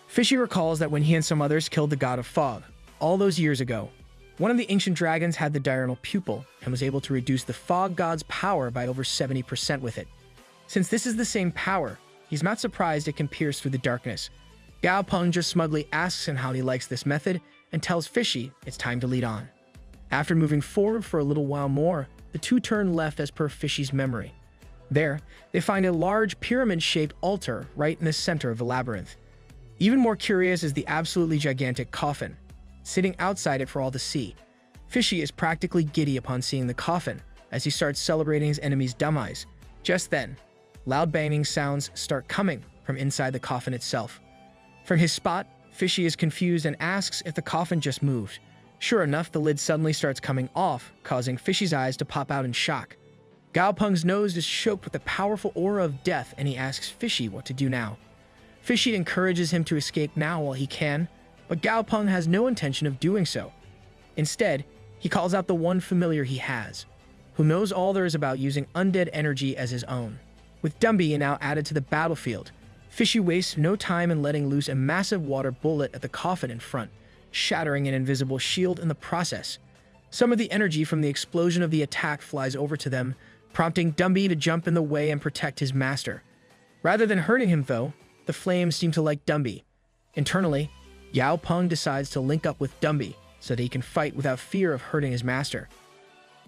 Fishy recalls that when he and some others killed the god of fog, all those years ago, one of the ancient dragons had the diurnal pupil and was able to reduce the fog god's power by over 70% with it. Since this is the same power, he's not surprised it can pierce through the darkness. Gao Peng just smugly asks him how he likes this method and tells Fishy it's time to lead on. After moving forward for a little while more, the two turn left as per Fishy's memory. There, they find a large pyramid-shaped altar right in the center of the labyrinth. Even more curious is the absolutely gigantic coffin, sitting outside it for all to see. Fishy is practically giddy upon seeing the coffin, as he starts celebrating his enemy's demise. Just then, loud banging sounds start coming from inside the coffin itself. From his spot, Fishy is confused and asks if the coffin just moved. Sure enough, the lid suddenly starts coming off, causing Fishy's eyes to pop out in shock. Gao Peng's nose is choked with the powerful aura of death, and he asks Fishy what to do now. Fishy encourages him to escape now while he can, but Gao Peng has no intention of doing so. Instead, he calls out the one familiar he has, who knows all there is about using undead energy as his own. With Dumby now added to the battlefield, Fishy wastes no time in letting loose a massive water bullet at the coffin in front, shattering an invisible shield in the process. Some of the energy from the explosion of the attack flies over to them, prompting Dumby to jump in the way and protect his master. Rather than hurting him though, the flames seem to like Dumby. Internally, Gao Peng decides to link up with Dumby so that he can fight without fear of hurting his master.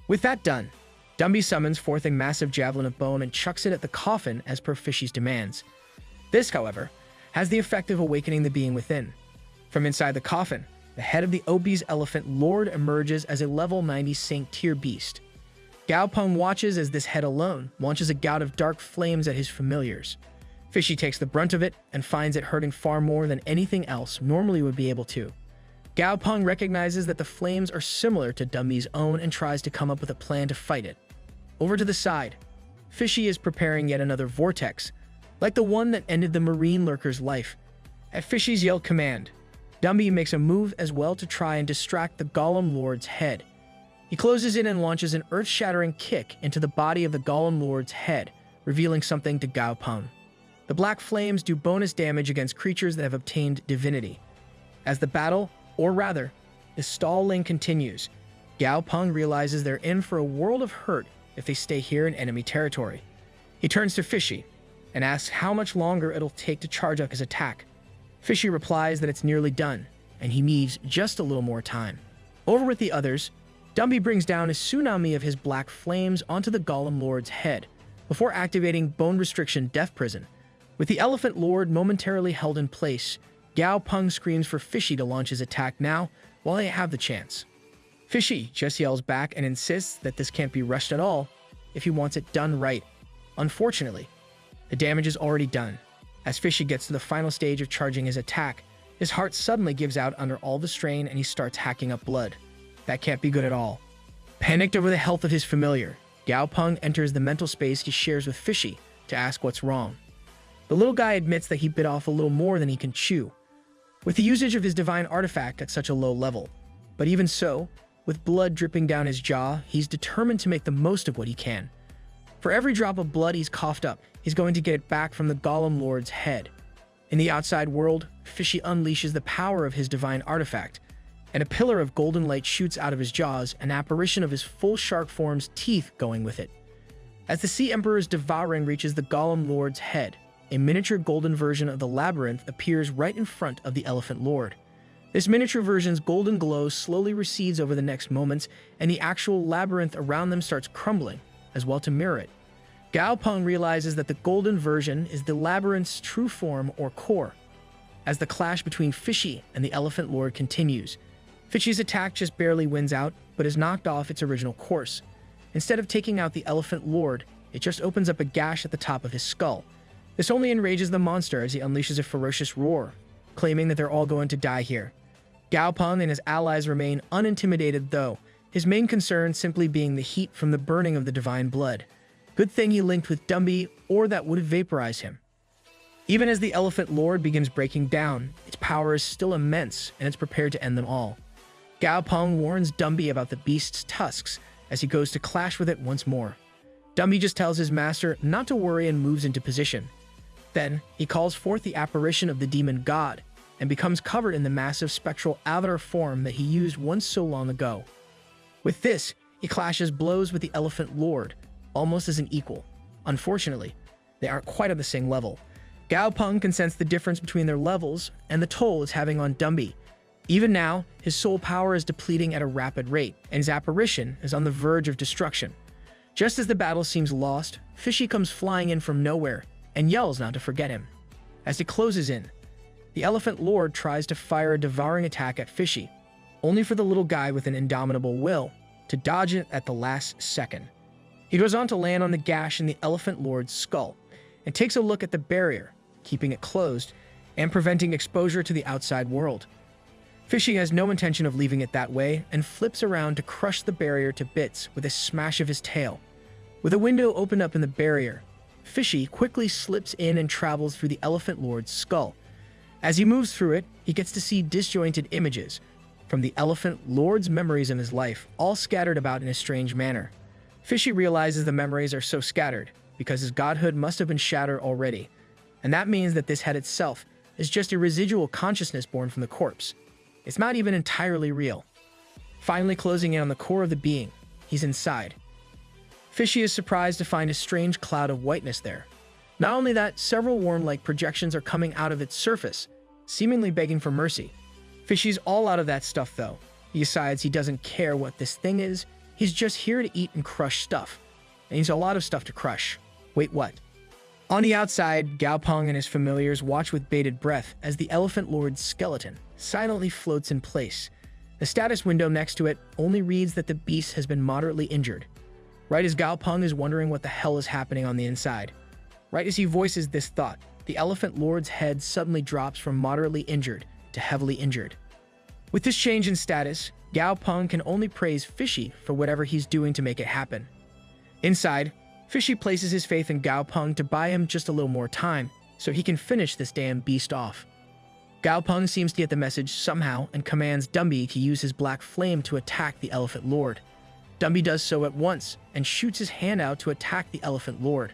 With that done, Dumby summons forth a massive javelin of bone and chucks it at the coffin as per Fishy's demands. This, however, has the effect of awakening the being within. From inside the coffin, the head of the obese elephant lord emerges as a level 90 Saint tier beast. Gao Peng watches as this head alone launches a gout of dark flames at his familiars. Fishy takes the brunt of it and finds it hurting far more than anything else normally would be able to. Gao Peng recognizes that the flames are similar to Dumby's own and tries to come up with a plan to fight it. Over to the side, Fishy is preparing yet another vortex, like the one that ended the marine lurker's life. At Fishy's yelled command, Dumby makes a move as well to try and distract the Golem Lord's head. He closes in and launches an earth-shattering kick into the body of the Golem Lord's head, revealing something to Gao Peng. The black flames do bonus damage against creatures that have obtained divinity. As the battle, or rather, the stalling continues, Gao Peng realizes they're in for a world of hurt if they stay here in enemy territory. He turns to Fishy and asks how much longer it'll take to charge up his attack. Fishy replies that it's nearly done, and he needs just a little more time. Over with the others, Dumby brings down a tsunami of his black flames onto the Golem Lord's head, before activating Bone Restriction Death Prison. With the Elephant Lord momentarily held in place, Gao Peng screams for Fishy to launch his attack now while they have the chance. Fishy just yells back and insists that this can't be rushed at all if he wants it done right. Unfortunately, the damage is already done. As Fishy gets to the final stage of charging his attack, his heart suddenly gives out under all the strain and he starts hacking up blood. That can't be good at all. Panicked over the health of his familiar, Gao Peng enters the mental space he shares with Fishy to ask what's wrong. The little guy admits that he bit off a little more than he can chew, with the usage of his divine artifact at such a low level. But even so, with blood dripping down his jaw, he's determined to make the most of what he can. For every drop of blood he's coughed up, he's going to get it back from the Golem Lord's head. In the outside world, Fishy unleashes the power of his divine artifact, and a pillar of golden light shoots out of his jaws, an apparition of his full shark form's teeth going with it. As the Sea Emperor's devouring reaches the Golem Lord's head, a miniature golden version of the labyrinth appears right in front of the Elephant Lord. This miniature version's golden glow slowly recedes over the next moments, and the actual labyrinth around them starts crumbling, as well to mirror it. Gao Peng realizes that the golden version is the labyrinth's true form or core. As the clash between Fishy and the Elephant Lord continues, Fishy's attack just barely wins out, but is knocked off its original course. Instead of taking out the Elephant Lord, it just opens up a gash at the top of his skull. This only enrages the monster as he unleashes a ferocious roar, claiming that they're all going to die here. Gao Peng and his allies remain unintimidated though, his main concern simply being the heat from the burning of the divine blood. Good thing he linked with Dumby, or that would have vaporized him. Even as the Elephant Lord begins breaking down, its power is still immense and it's prepared to end them all. Gao Peng warns Dumby about the beast's tusks as he goes to clash with it once more. Dumby just tells his master not to worry and moves into position. Then, he calls forth the apparition of the demon god and becomes covered in the massive spectral avatar form that he used once so long ago. With this, he clashes blows with the Elephant Lord, almost as an equal. Unfortunately, they aren't quite on the same level. Gao Peng can sense the difference between their levels and the toll it's having on Dumby. Even now, his soul power is depleting at a rapid rate, and his apparition is on the verge of destruction. Just as the battle seems lost, Fishy comes flying in from nowhere and yells not to forget him. As he closes in, the Elephant Lord tries to fire a devouring attack at Fishy, only for the little guy with an indomitable will to dodge it at the last second. He goes on to land on the gash in the Elephant Lord's skull and takes a look at the barrier, keeping it closed and preventing exposure to the outside world. Fishy has no intention of leaving it that way and flips around to crush the barrier to bits with a smash of his tail. With a window opened up in the barrier, Fishy quickly slips in and travels through the Elephant Lord's skull. As he moves through it, he gets to see disjointed images from the Elephant Lord's memories of his life, all scattered about in a strange manner. Fishy realizes the memories are so scattered because his godhood must have been shattered already, and that means that this head itself is just a residual consciousness born from the corpse. It's not even entirely real. Finally closing in on the core of the being, he's inside. Fishy is surprised to find a strange cloud of whiteness there. Not only that, several worm-like projections are coming out of its surface, seemingly begging for mercy. Fishy's all out of that stuff though. He decides he doesn't care what this thing is, he's just here to eat and crush stuff. And he's a lot of stuff to crush. Wait, what? On the outside, Gao Peng and his familiars watch with bated breath as the Elephant Lord's skeleton silently floats in place. The status window next to it only reads that the beast has been moderately injured. Right as Gao Peng is wondering what the hell is happening on the inside. Right as he voices this thought, the Elephant Lord's head suddenly drops from moderately injured to heavily injured. With this change in status, Gao Peng can only praise Fishy for whatever he's doing to make it happen. Inside, Fishy places his faith in Gao Peng to buy him just a little more time so he can finish this damn beast off. Gao Peng seems to get the message somehow and commands Dumby to use his black flame to attack the Elephant Lord. Dumby does so at once and shoots his hand out to attack the Elephant Lord.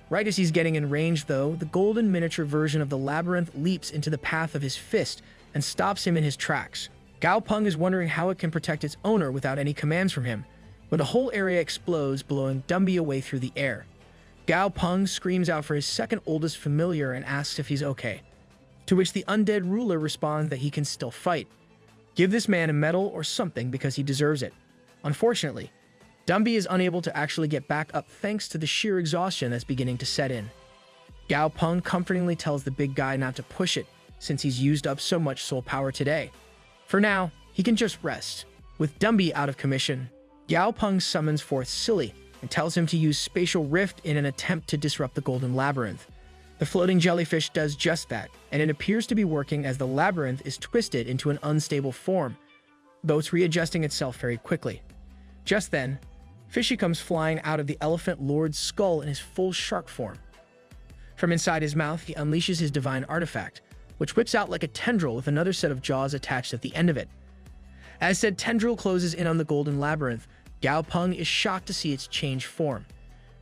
Right as he's getting in range though, the golden miniature version of the labyrinth leaps into the path of his fist and stops him in his tracks. Gao Peng is wondering how it can protect its owner without any commands from him, when the whole area explodes, blowing Dumby away through the air. Gao Peng screams out for his second oldest familiar and asks if he's okay, to which the undead ruler responds that he can still fight. Give this man a medal or something because he deserves it. Unfortunately, Dumby is unable to actually get back up thanks to the sheer exhaustion that's beginning to set in. Gao Peng comfortingly tells the big guy not to push it since he's used up so much soul power today. For now, he can just rest. With Dumby out of commission, Gao Peng summons forth Silly and tells him to use Spatial Rift in an attempt to disrupt the Golden Labyrinth. The floating jellyfish does just that, and it appears to be working as the labyrinth is twisted into an unstable form, though it's readjusting itself very quickly. Just then, Fishy comes flying out of the Elephant Lord's skull in his full shark form. From inside his mouth, he unleashes his divine artifact, which whips out like a tendril with another set of jaws attached at the end of it. As said tendril closes in on the Golden Labyrinth, Gao Peng is shocked to see its changed form.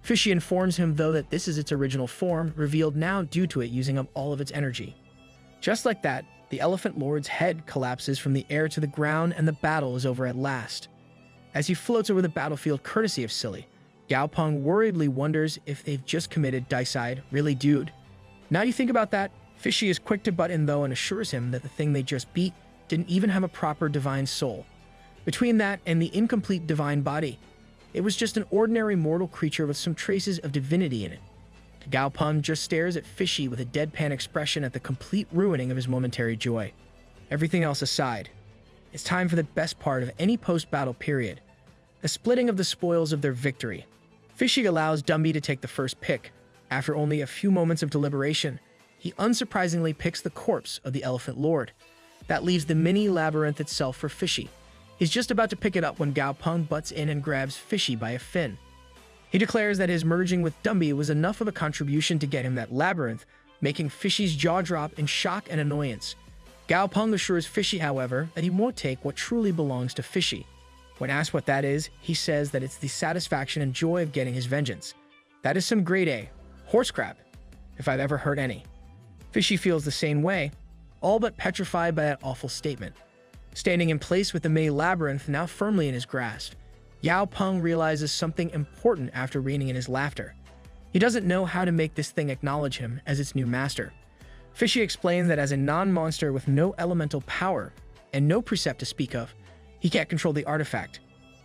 Fishy informs him, though, that this is its original form, revealed now due to it using up all of its energy. Just like that, the Elephant Lord's head collapses from the air to the ground and the battle is over at last. As he floats over the battlefield courtesy of Silly, Gao Peng worriedly wonders if they've just committed dicide. Really, dude? Now you think about that, Fishy is quick to butt in, though, and assures him that the thing they just beat didn't even have a proper divine soul. Between that and the incomplete divine body, it was just an ordinary mortal creature with some traces of divinity in it. Gao Peng just stares at Fishy with a deadpan expression at the complete ruining of his momentary joy. Everything else aside, it's time for the best part of any post-battle period, the splitting of the spoils of their victory. Fishy allows Dumby to take the first pick. After only a few moments of deliberation, he unsurprisingly picks the corpse of the Elephant Lord. That leaves the mini labyrinth itself for Fishy. He's just about to pick it up when Gao Peng butts in and grabs Fishy by a fin. He declares that his merging with Dumby was enough of a contribution to get him that labyrinth, making Fishy's jaw drop in shock and annoyance. Gao Peng assures Fishy, however, that he won't take what truly belongs to Fishy. When asked what that is, he says that it's the satisfaction and joy of getting his vengeance. That is some grade A horse crap, if I've ever heard any. Fishy feels the same way, all but petrified by that awful statement. Standing in place with the mini labyrinth now firmly in his grasp, Gao Peng realizes something important after reining in his laughter. He doesn't know how to make this thing acknowledge him as its new master. Fishy explains that as a non-monster with no elemental power and no precept to speak of, he can't control the artifact.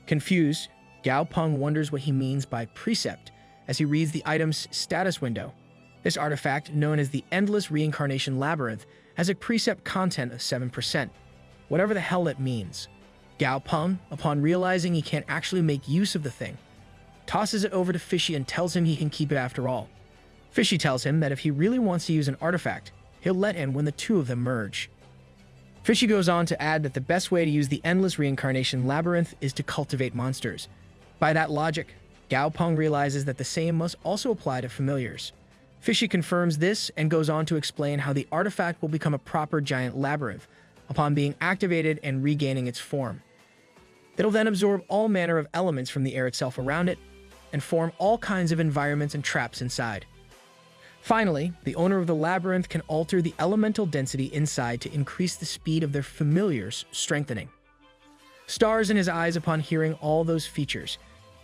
Confused, Gao Peng wonders what he means by precept as he reads the item's status window. This artifact, known as the Endless Reincarnation Labyrinth, has a precept content of 7%. Whatever the hell it means. Gao Peng, upon realizing he can't actually make use of the thing, tosses it over to Fishy and tells him he can keep it after all. Fishy tells him that if he really wants to use an artifact, he'll let him when the two of them merge. Fishy goes on to add that the best way to use the Endless Reincarnation Labyrinth is to cultivate monsters. By that logic, Gao Peng realizes that the same must also apply to familiars. Fishy confirms this and goes on to explain how the artifact will become a proper giant labyrinth upon being activated and regaining its form. It'll then absorb all manner of elements from the air itself around it and form all kinds of environments and traps inside. Finally, the owner of the labyrinth can alter the elemental density inside to increase the speed of their familiars, strengthening. Stars in his eyes upon hearing all those features,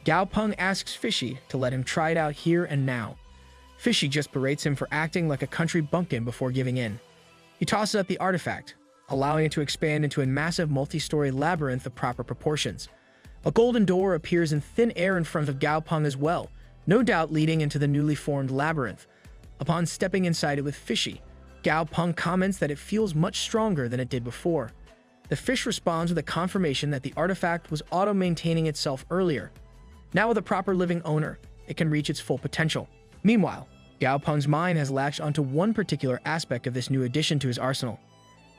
Gao Peng asks Fishy to let him try it out here and now. Fishy just berates him for acting like a country bumpkin before giving in. He tosses up the artifact, allowing it to expand into a massive multi-story labyrinth of proper proportions. A golden door appears in thin air in front of Gao Peng as well, no doubt leading into the newly formed labyrinth. Upon stepping inside it with Fishy, Gao Peng comments that it feels much stronger than it did before. The fish responds with a confirmation that the artifact was auto-maintaining itself earlier. Now with a proper living owner, it can reach its full potential. Meanwhile, Gao Peng's mind has latched onto one particular aspect of this new addition to his arsenal.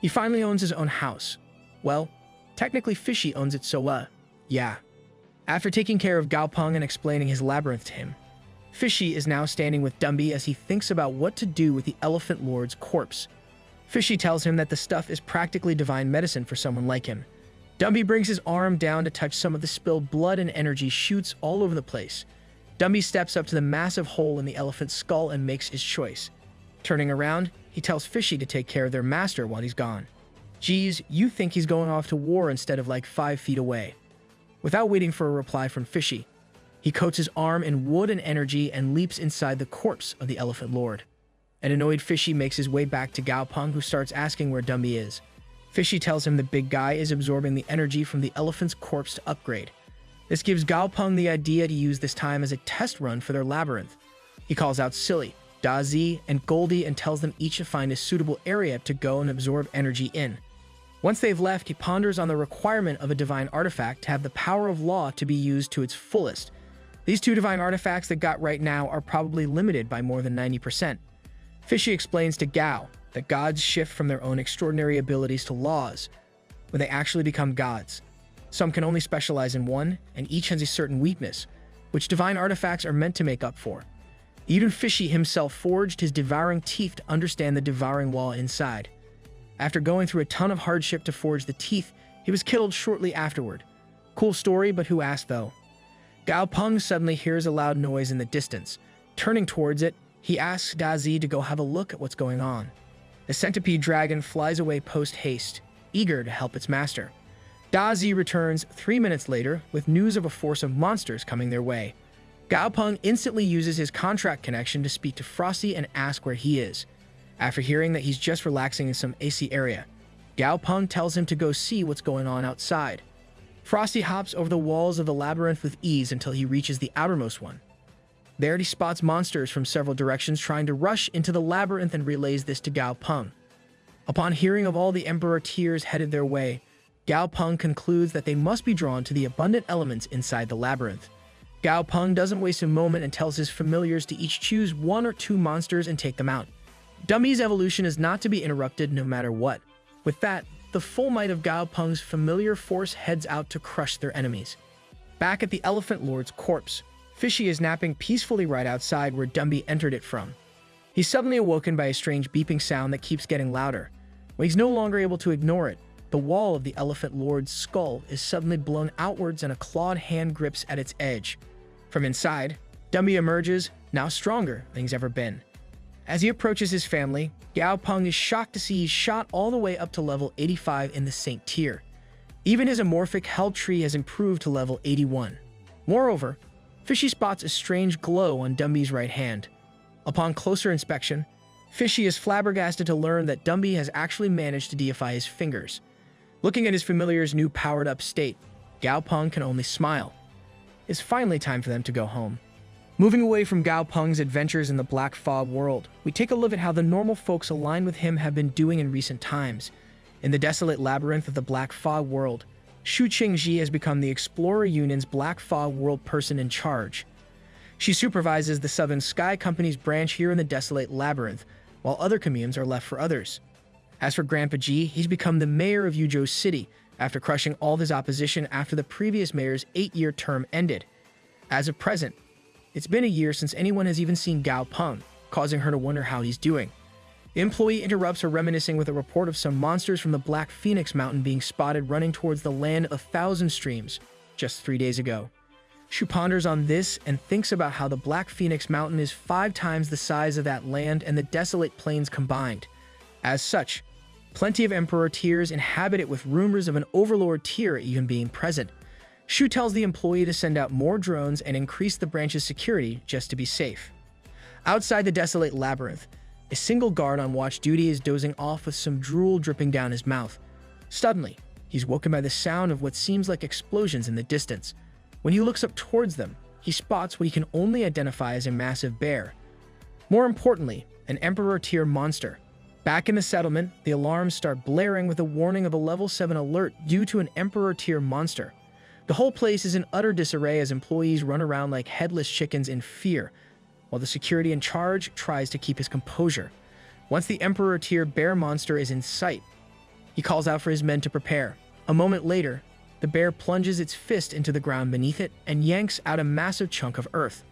He finally owns his own house. Well, technically Fishy owns it, so yeah. After taking care of Gao Peng and explaining his labyrinth to him, Fishy is now standing with Dumby as he thinks about what to do with the Elephant Lord's corpse. Fishy tells him that the stuff is practically divine medicine for someone like him. Dumby brings his arm down to touch some of the spilled blood and energy shoots all over the place. Dumby steps up to the massive hole in the elephant's skull and makes his choice. Turning around, he tells Fishy to take care of their master while he's gone. Geez, you think he's going off to war instead of like 5 feet away. Without waiting for a reply from Fishy, he coats his arm in wood and energy and leaps inside the corpse of the Elephant Lord. An annoyed Fishy makes his way back to Gao Peng, who starts asking where Dumby is. Fishy tells him the big guy is absorbing the energy from the elephant's corpse to upgrade. This gives Gao Peng the idea to use this time as a test run for their labyrinth. He calls out Silly, Dazi, and Goldie and tells them each to find a suitable area to go and absorb energy in. Once they've left, he ponders on the requirement of a divine artifact to have the power of law to be used to its fullest. These two divine artifacts that got right now are probably limited by more than 90%. Fishy explains to Gao that gods shift from their own extraordinary abilities to laws when they actually become gods. Some can only specialize in one, and each has a certain weakness, which divine artifacts are meant to make up for. Even Fishy himself forged his devouring teeth to understand the devouring law inside. After going through a ton of hardship to forge the teeth, he was killed shortly afterward. Cool story, but who asked though? Gao Peng suddenly hears a loud noise in the distance. Turning towards it, he asks Dazi to go have a look at what's going on. The centipede dragon flies away post-haste, eager to help its master. Dazi returns 3 minutes later with news of a force of monsters coming their way. Gao Peng instantly uses his contract connection to speak to Frosty and ask where he is. After hearing that he's just relaxing in some AC area, Gao Peng tells him to go see what's going on outside. Frosty hops over the walls of the labyrinth with ease until he reaches the outermost one. There he spots monsters from several directions trying to rush into the labyrinth and relays this to Gao Peng. Upon hearing of all the Emperor Tears headed their way, Gao Peng concludes that they must be drawn to the abundant elements inside the labyrinth. Gao Peng doesn't waste a moment and tells his familiars to each choose 1 or 2 monsters and take them out. Dummy's evolution is not to be interrupted no matter what. With that, the full might of Gao Peng's familiar force heads out to crush their enemies. Back at the Elephant Lord's corpse, Fishy is napping peacefully right outside where Dumby entered it from. He's suddenly awoken by a strange beeping sound that keeps getting louder. When he's no longer able to ignore it, the wall of the Elephant Lord's skull is suddenly blown outwards and a clawed hand grips at its edge. From inside, Dumby emerges, now stronger than he's ever been. As he approaches his family, Gao Peng is shocked to see he's shot all the way up to level 85 in the Saint tier. Even his amorphic hell tree has improved to level 81. Moreover, Fishy spots a strange glow on Dumby's right hand. Upon closer inspection, Fishy is flabbergasted to learn that Dumby has actually managed to deify his fingers. Looking at his familiar's new powered-up state, Gao Peng can only smile. It's finally time for them to go home. Moving away from Gao Peng's adventures in the Black Fog world, we take a look at how the normal folks aligned with him have been doing in recent times. In the desolate labyrinth of the Black Fog world, Shu Qingji has become the Explorer Union's Black Fog world person in charge. She supervises the Southern Sky Company's branch here in the desolate labyrinth, while other communes are left for others. As for Grandpa G, he's become the mayor of Yuzhou City after crushing all of his opposition after the previous mayor's 8-year term ended. As of present, it's been a year since anyone has even seen Gao Peng, causing her to wonder how he's doing. The employee interrupts her reminiscing with a report of some monsters from the Black Phoenix Mountain being spotted running towards the land of 1,000 streams just 3 days ago. Shu ponders on this and thinks about how the Black Phoenix Mountain is 5 times the size of that land and the desolate plains combined. As such, plenty of Emperor Tears inhabit it, with rumors of an Overlord Tier even being present. Shu tells the employee to send out more drones and increase the branch's security just to be safe. Outside the desolate labyrinth, a single guard on watch duty is dozing off with some drool dripping down his mouth. Suddenly, he's woken by the sound of what seems like explosions in the distance. When he looks up towards them, he spots what he can only identify as a massive bear. More importantly, an Emperor Tier monster. Back in the settlement, the alarms start blaring with a warning of a level 7 alert due to an Emperor Tier monster. The whole place is in utter disarray as employees run around like headless chickens in fear, while the security in charge tries to keep his composure. Once the Emperor Tier bear monster is in sight, he calls out for his men to prepare. A moment later, the bear plunges its fist into the ground beneath it and yanks out a massive chunk of earth,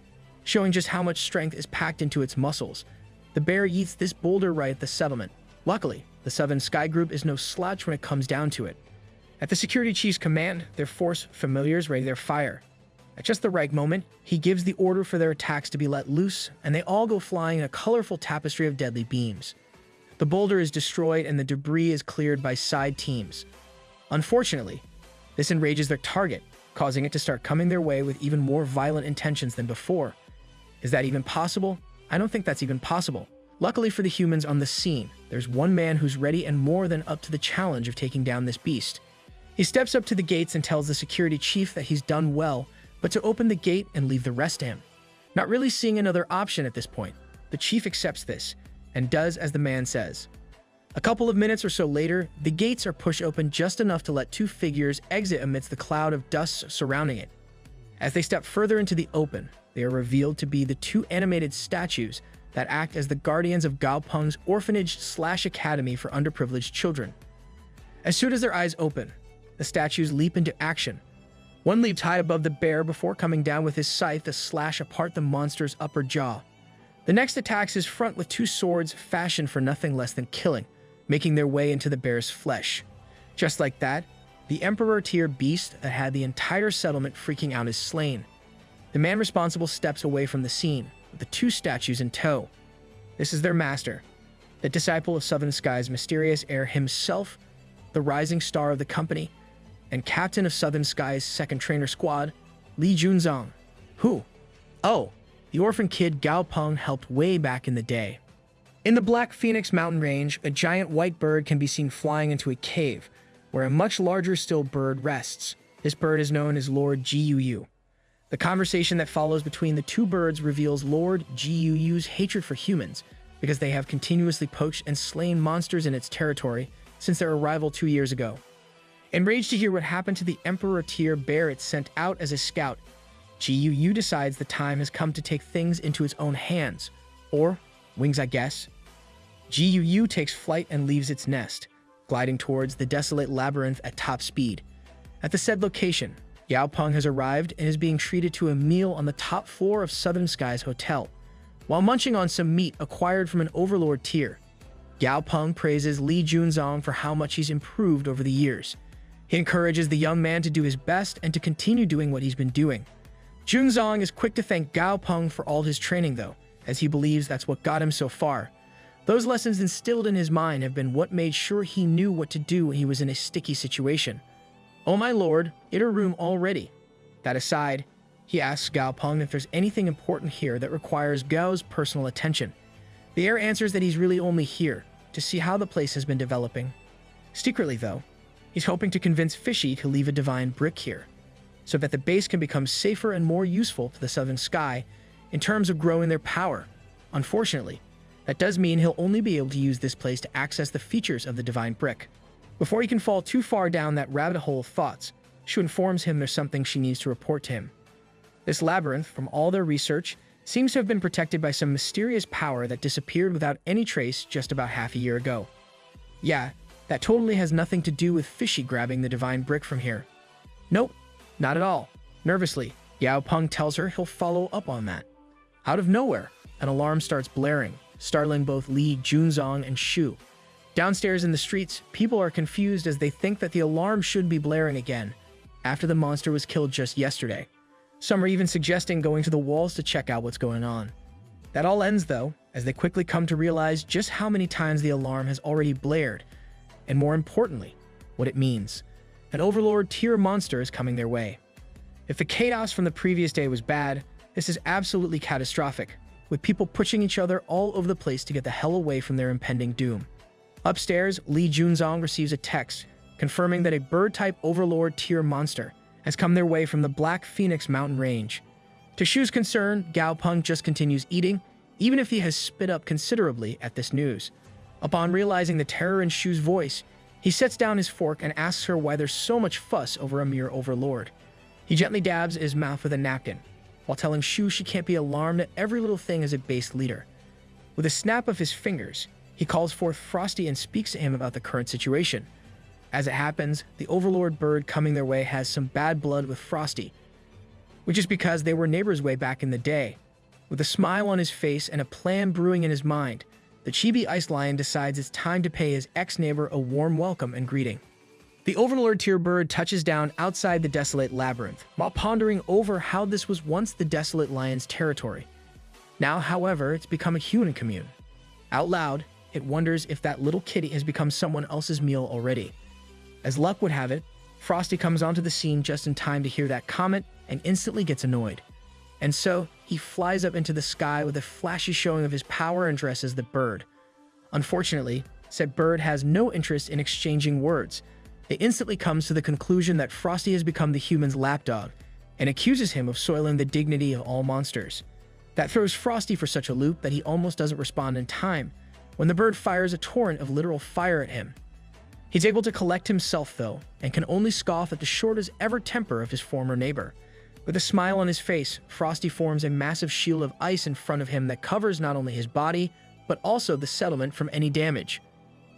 showing just how much strength is packed into its muscles. The bear eats this boulder right at the settlement. Luckily, the Southern Sky Group is no slouch when it comes down to it. At the security chief's command, their force familiars ready their fire. At just the right moment, he gives the order for their attacks to be let loose, and they all go flying in a colorful tapestry of deadly beams. The boulder is destroyed and the debris is cleared by side teams. Unfortunately, this enrages their target, causing it to start coming their way with even more violent intentions than before. Is that even possible? I don't think that's even possible. Luckily for the humans on the scene, there's one man who's ready and more than up to the challenge of taking down this beast. He steps up to the gates and tells the security chief that he's done well, but to open the gate and leave the rest to him. Not really seeing another option at this point, the chief accepts this and does as the man says. A couple of minutes or so later, the gates are pushed open just enough to let two figures exit amidst the cloud of dust surrounding it. As they step further into the open, they are revealed to be the two animated statues that act as the guardians of Gaopeng's orphanage/academy for underprivileged children. As soon as their eyes open, the statues leap into action. One leaps high above the bear before coming down with his scythe to slash apart the monster's upper jaw. The next attacks his front with two swords fashioned for nothing less than killing, making their way into the bear's flesh. Just like that, the Emperor-tier beast that had the entire settlement freaking out is slain. The man responsible steps away from the scene, with the two statues in tow. This is their master, the disciple of Southern Sky's mysterious heir himself, the rising star of the company, and captain of Southern Sky's second trainer squad, Li Junzong, who, the orphan kid Gaopeng helped way back in the day. In the Black Phoenix mountain range, a giant white bird can be seen flying into a cave, where a much larger still bird rests. This bird is known as Lord Jiuyu. The conversation that follows between the two birds reveals Lord Jiuyu's hatred for humans, because they have continuously poached and slain monsters in its territory since their arrival 2 years ago. Enraged to hear what happened to the Emperor-tier bear it sent out as a scout, Jiuyu decides the time has come to take things into its own hands, or wings, I guess. Jiuyu takes flight and leaves its nest, gliding towards the desolate labyrinth at top speed. At the said location, Gaopeng has arrived and is being treated to a meal on the top floor of Southern Sky's hotel. While munching on some meat acquired from an overlord tier, Gaopeng praises Li Junzong for how much he's improved over the years. He encourages the young man to do his best and to continue doing what he's been doing. Junzong is quick to thank Gaopeng for all his training though, as he believes that's what got him so far. Those lessons instilled in his mind have been what made sure he knew what to do when he was in a sticky situation. Oh my lord, inner room already. That aside, he asks Gaopeng if there's anything important here that requires Gao's personal attention. The heir answers that he's really only here to see how the place has been developing. Secretly though, he's hoping to convince Fishy to leave a divine brick here, so that the base can become safer and more useful to the Southern Sky in terms of growing their power. Unfortunately, that does mean he'll only be able to use this place to access the features of the divine brick. Before he can fall too far down that rabbit hole of thoughts, Shu informs him there's something she needs to report to him. This labyrinth, from all their research, seems to have been protected by some mysterious power that disappeared without any trace just about half a year ago. Yeah, that totally has nothing to do with Fishy grabbing the divine brick from here. Nope, not at all. Nervously, Gaopeng tells her he'll follow up on that. Out of nowhere, an alarm starts blaring, startling both Li Junzong and Shu. Downstairs in the streets, people are confused as they think that the alarm should be blaring again, after the monster was killed just yesterday. Some are even suggesting going to the walls to check out what's going on. That all ends though, as they quickly come to realize just how many times the alarm has already blared, and more importantly, what it means. An overlord tier monster is coming their way. If the chaos from the previous day was bad, this is absolutely catastrophic, with people pushing each other all over the place to get the hell away from their impending doom. Upstairs, Li Junzong receives a text confirming that a bird-type overlord tier monster has come their way from the Black Phoenix mountain range. To Shu's concern, Gaopeng just continues eating, even if he has spit up considerably at this news. Upon realizing the terror in Shu's voice, he sets down his fork and asks her why there's so much fuss over a mere overlord. He gently dabs his mouth with a napkin, while telling Shu she can't be alarmed at every little thing as a base leader. With a snap of his fingers, he calls forth Frosty and speaks to him about the current situation. As it happens, the overlord bird coming their way has some bad blood with Frosty, which is because they were neighbors way back in the day. With a smile on his face and a plan brewing in his mind, the chibi ice lion decides it's time to pay his ex-neighbor a warm welcome and greeting. The overlord tier bird touches down outside the desolate labyrinth, while pondering over how this was once the desolate lion's territory. Now, however, it's become a human commune. Out loud, it wonders if that little kitty has become someone else's meal already. As luck would have it, Frosty comes onto the scene just in time to hear that comment and instantly gets annoyed. And so, he flies up into the sky with a flashy showing of his power and dresses the bird. Unfortunately, said bird has no interest in exchanging words, it instantly comes to the conclusion that Frosty has become the human's lapdog and accuses him of soiling the dignity of all monsters. That throws Frosty for such a loop that he almost doesn't respond in time when the bird fires a torrent of literal fire at him. He's able to collect himself, though, and can only scoff at the short-as-ever temper of his former neighbor. With a smile on his face, Frosty forms a massive shield of ice in front of him that covers not only his body, but also the settlement from any damage.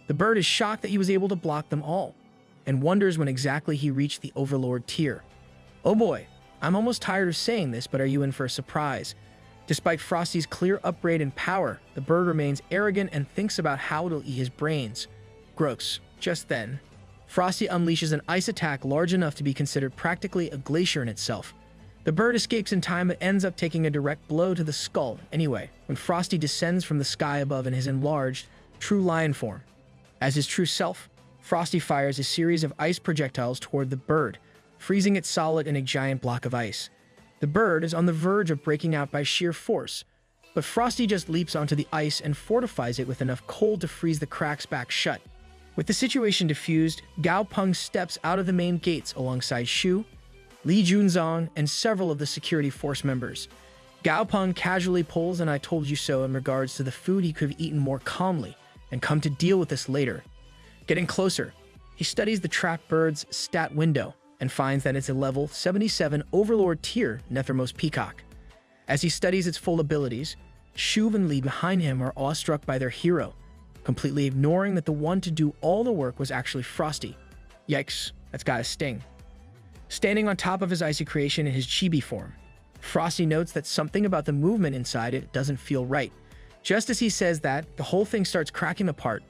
The bird is shocked that he was able to block them all, and wonders when exactly he reached the Overlord tier. Oh boy, I'm almost tired of saying this, but are you in for a surprise? Despite Frosty's clear upgrade in power, the bird remains arrogant and thinks about how it'll eat his brains. Gross. Just then, Frosty unleashes an ice attack large enough to be considered practically a glacier in itself. The bird escapes in time but ends up taking a direct blow to the skull anyway, when Frosty descends from the sky above in his enlarged, true lion form. As his true self, Frosty fires a series of ice projectiles toward the bird, freezing it solid in a giant block of ice. The bird is on the verge of breaking out by sheer force, but Frosty just leaps onto the ice and fortifies it with enough cold to freeze the cracks back shut. With the situation diffused, Gao Peng steps out of the main gates alongside Shu, Li Junzong, and several of the security force members. Gao Peng casually pulls an "I told you so" in regards to the food he could have eaten more calmly and come to deal with this later. Getting closer, he studies the trapped bird's stat window and finds that it's a level 77 Overlord tier Nethermost Peacock. As he studies its full abilities, Shu and Li behind him are awestruck by their hero, completely ignoring that the one to do all the work was actually Frosty. Yikes, that's gotta sting. Standing on top of his icy creation in his chibi form, Frosty notes that something about the movement inside it doesn't feel right. Just as he says that, the whole thing starts cracking apart,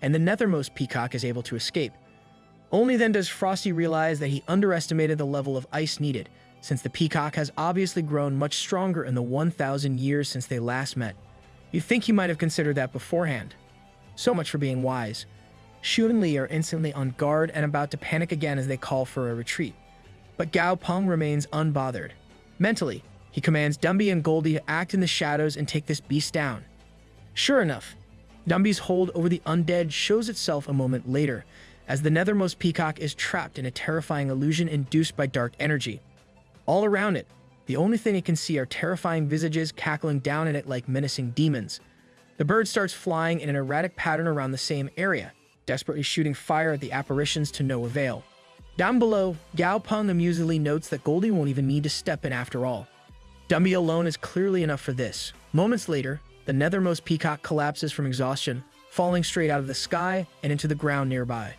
and the Nethermost Peacock is able to escape. Only then does Frosty realize that he underestimated the level of ice needed, since the peacock has obviously grown much stronger in the 1,000 years since they last met. You'd think he might have considered that beforehand. So much for being wise. Shu and Li are instantly on guard and about to panic again as they call for a retreat. But Gao Peng remains unbothered. Mentally, he commands Dumby and Goldie to act in the shadows and take this beast down. Sure enough, Dumby's hold over the undead shows itself a moment later, as the Nethermost Peacock is trapped in a terrifying illusion induced by dark energy. All around it, the only thing it can see are terrifying visages cackling down at it like menacing demons. The bird starts flying in an erratic pattern around the same area, desperately shooting fire at the apparitions to no avail. Down below, Gao Peng amusedly notes that Goldie won't even need to step in after all. Dumby alone is clearly enough for this. Moments later, the Nethermost Peacock collapses from exhaustion, falling straight out of the sky and into the ground nearby.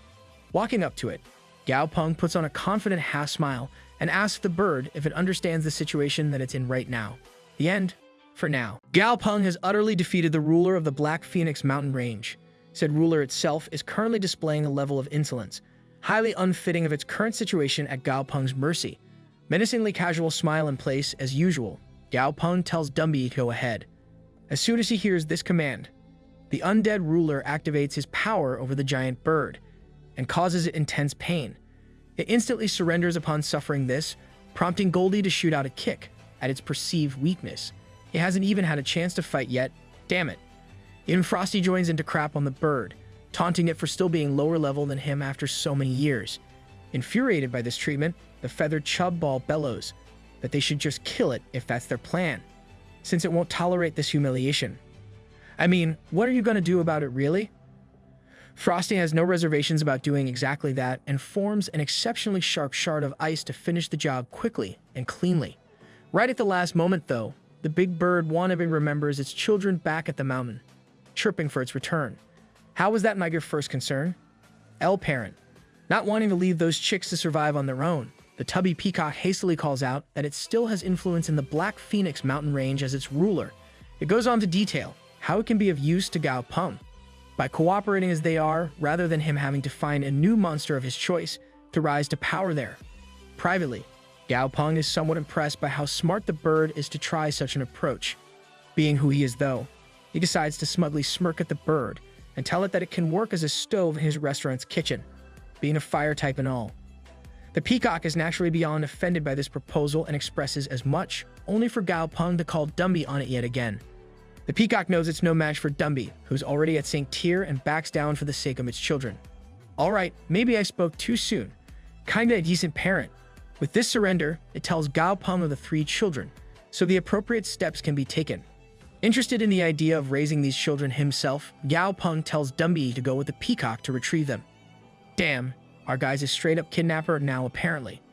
Walking up to it, Gao Peng puts on a confident half-smile and asks the bird if it understands the situation that it's in right now. The end, for now. Gao Peng has utterly defeated the ruler of the Black Phoenix mountain range. Said ruler itself is currently displaying a level of insolence, highly unfitting of its current situation at Gao Peng's mercy. Menacingly casual smile in place as usual, Gao Peng tells Dumby to go ahead. As soon as he hears this command, the undead ruler activates his power over the giant bird and causes it intense pain. It instantly surrenders upon suffering this, prompting Goldie to shoot out a kick at its perceived weakness. It hasn't even had a chance to fight yet, damn it. Even Frosty joins in to crap on the bird, taunting it for still being lower level than him after so many years. Infuriated by this treatment, the feathered chub ball bellows that they should just kill it if that's their plan, since it won't tolerate this humiliation. I mean, what are you gonna do about it, really? Frosty has no reservations about doing exactly that and forms an exceptionally sharp shard of ice to finish the job quickly and cleanly. Right at the last moment, though, the big bird wannabe remembers its children back at the mountain, chirping for its return. How was that not your first concern? Parent. Not wanting to leave those chicks to survive on their own, the tubby peacock hastily calls out that it still has influence in the Black Phoenix mountain range as its ruler. It goes on to detail how it can be of use to Gao Peng by cooperating as they are, rather than him having to find a new monster of his choice to rise to power there. Privately, Gao Peng is somewhat impressed by how smart the bird is to try such an approach. Being who he is, though, he decides to smugly smirk at the bird and tell it that it can work as a stove in his restaurant's kitchen, being a fire type and all. The peacock is naturally beyond offended by this proposal and expresses as much, only for Gao Peng to call Dumby on it yet again. The peacock knows it's no match for Dumby, who's already at St. Tier and backs down for the sake of its children. Alright, maybe I spoke too soon. Kinda a decent parent. With this surrender, it tells Gao Peng of the 3 children, so the appropriate steps can be taken. Interested in the idea of raising these children himself, Gao Peng tells Dumbi to go with the peacock to retrieve them. Damn, our guy's a straight-up kidnapper now apparently.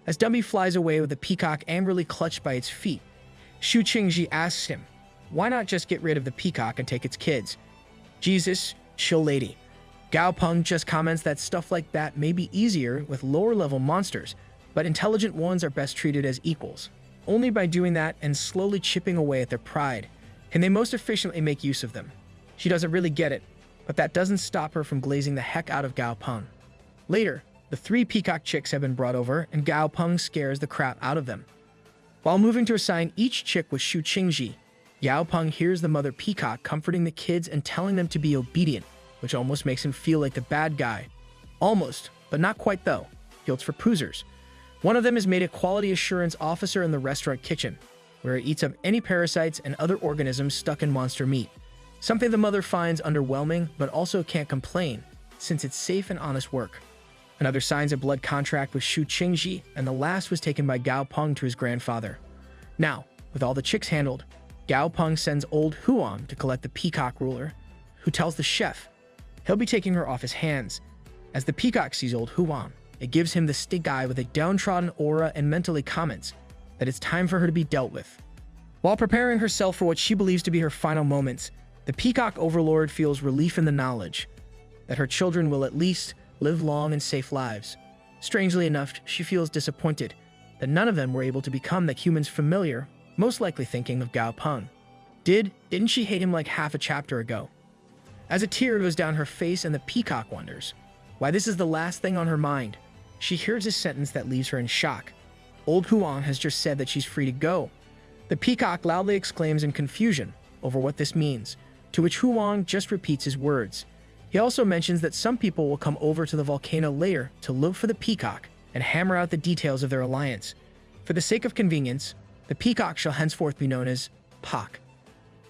As Dumbi flies away with the peacock angrily clutched by its feet, Xu Qingji asks him, why not just get rid of the peacock and take its kids? Jesus, chill lady. Gao Peng just comments that stuff like that may be easier with lower-level monsters, but intelligent ones are best treated as equals. Only by doing that and slowly chipping away at their pride can they most efficiently make use of them. She doesn't really get it, but that doesn't stop her from glazing the heck out of Gao Peng. Later, the 3 peacock chicks have been brought over, and Gao Peng scares the crap out of them. While moving to assign each chick with Xu Qingji, Gao Peng hears the mother peacock comforting the kids and telling them to be obedient, which almost makes him feel like the bad guy. Almost, but not quite though. Guilt's for poozers. One of them is made a quality assurance officer in the restaurant kitchen, where it eats up any parasites and other organisms stuck in monster meat. Something the mother finds underwhelming, but also can't complain, since it's safe and honest work. Another signs a blood contract with Xu Qingji, and the last was taken by Gao Peng to his grandfather. Now, with all the chicks handled, Gao Peng sends old Huang to collect the peacock ruler, who tells the chef he'll be taking her off his hands. As the peacock sees old Huang, it gives him the stink eye with a downtrodden aura and mentally comments that it's time for her to be dealt with. While preparing herself for what she believes to be her final moments, the peacock overlord feels relief in the knowledge that her children will at least live long and safe lives. Strangely enough, she feels disappointed that none of them were able to become the humans familiar, most likely thinking of Gao Peng. Didn't she hate him like half a chapter ago? As a tear goes down her face and the peacock wonders why this is the last thing on her mind, she hears a sentence that leaves her in shock. Old Huang has just said that she's free to go. The peacock loudly exclaims in confusion over what this means, to which Huang just repeats his words. He also mentions that some people will come over to the volcano later to look for the peacock and hammer out the details of their alliance. For the sake of convenience, the peacock shall henceforth be known as Pak.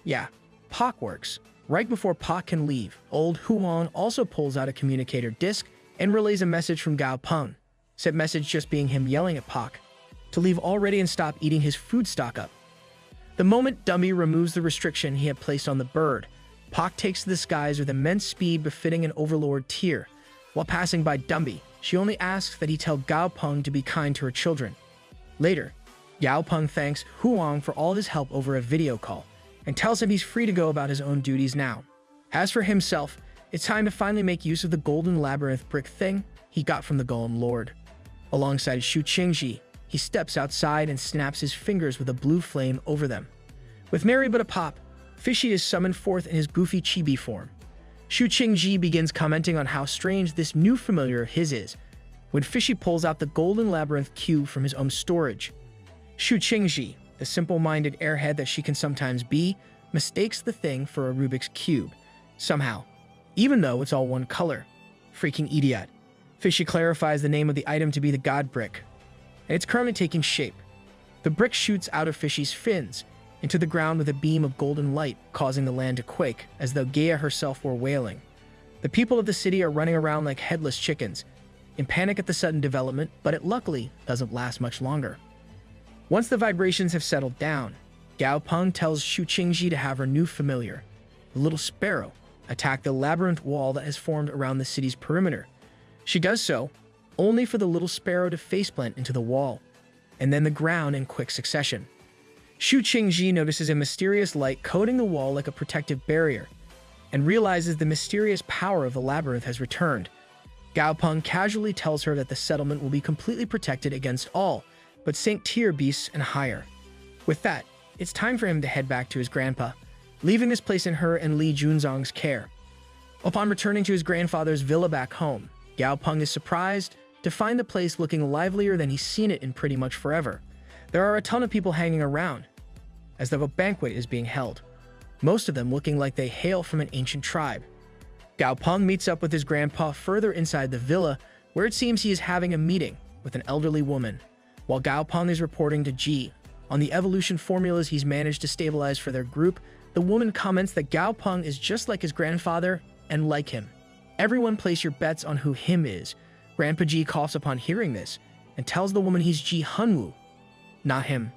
Yeah, Pak works. Right before Pak can leave, old Huang also pulls out a communicator disc and relays a message from Gao Peng. Said message just being him yelling at Pak to leave already and stop eating his food stock up. The moment Dumbi removes the restriction he had placed on the bird, Pak takes to the skies with immense speed befitting an overlord tier. While passing by Dumbi, she only asks that he tell Gao Peng to be kind to her children. Later, Gao Peng thanks Huang for all his help over a video call and tells him he's free to go about his own duties now. As for himself, it's time to finally make use of the golden labyrinth brick thing he got from the Golem Lord. Alongside Xu Qingji, he steps outside and snaps his fingers with a blue flame over them. With nary but a pop, Fishy is summoned forth in his goofy chibi form. Xu Qingji begins commenting on how strange this new familiar of his is, when Fishy pulls out the golden labyrinth cube from his own storage. Xu Qingji, the simple-minded airhead that she can sometimes be, mistakes the thing for a Rubik's Cube, somehow, even though it's all one color. Freaking idiot. Fishy clarifies the name of the item to be the God Brick, and it's currently taking shape. The brick shoots out of Fishy's fins into the ground with a beam of golden light, causing the land to quake, as though Gaia herself were wailing. The people of the city are running around like headless chickens, in panic at the sudden development, but it luckily doesn't last much longer. Once the vibrations have settled down, Gao Peng tells Xu Qingji to have her new familiar, the little sparrow, attack the labyrinth wall that has formed around the city's perimeter. She does so, only for the little sparrow to faceplant into the wall, and then the ground in quick succession. Xu Qingji notices a mysterious light coating the wall like a protective barrier, and realizes the mysterious power of the labyrinth has returned. Gao Peng casually tells her that the settlement will be completely protected against all but Saint-tier beasts and higher. With that, it's time for him to head back to his grandpa, leaving this place in her and Li Junzong's care. Upon returning to his grandfather's villa back home, Gao Peng is surprised to find the place looking livelier than he's seen it in pretty much forever. There are a ton of people hanging around, as though a banquet is being held, most of them looking like they hail from an ancient tribe. Gao Peng meets up with his grandpa further inside the villa, where it seems he is having a meeting with an elderly woman. While Gao Peng is reporting to Ji on the evolution formulas he's managed to stabilize for their group, the woman comments that Gao Peng is just like his grandfather and like him. Everyone place your bets on who him is. Grandpa Ji coughs upon hearing this and tells the woman he's Ji Hunwoo, not him.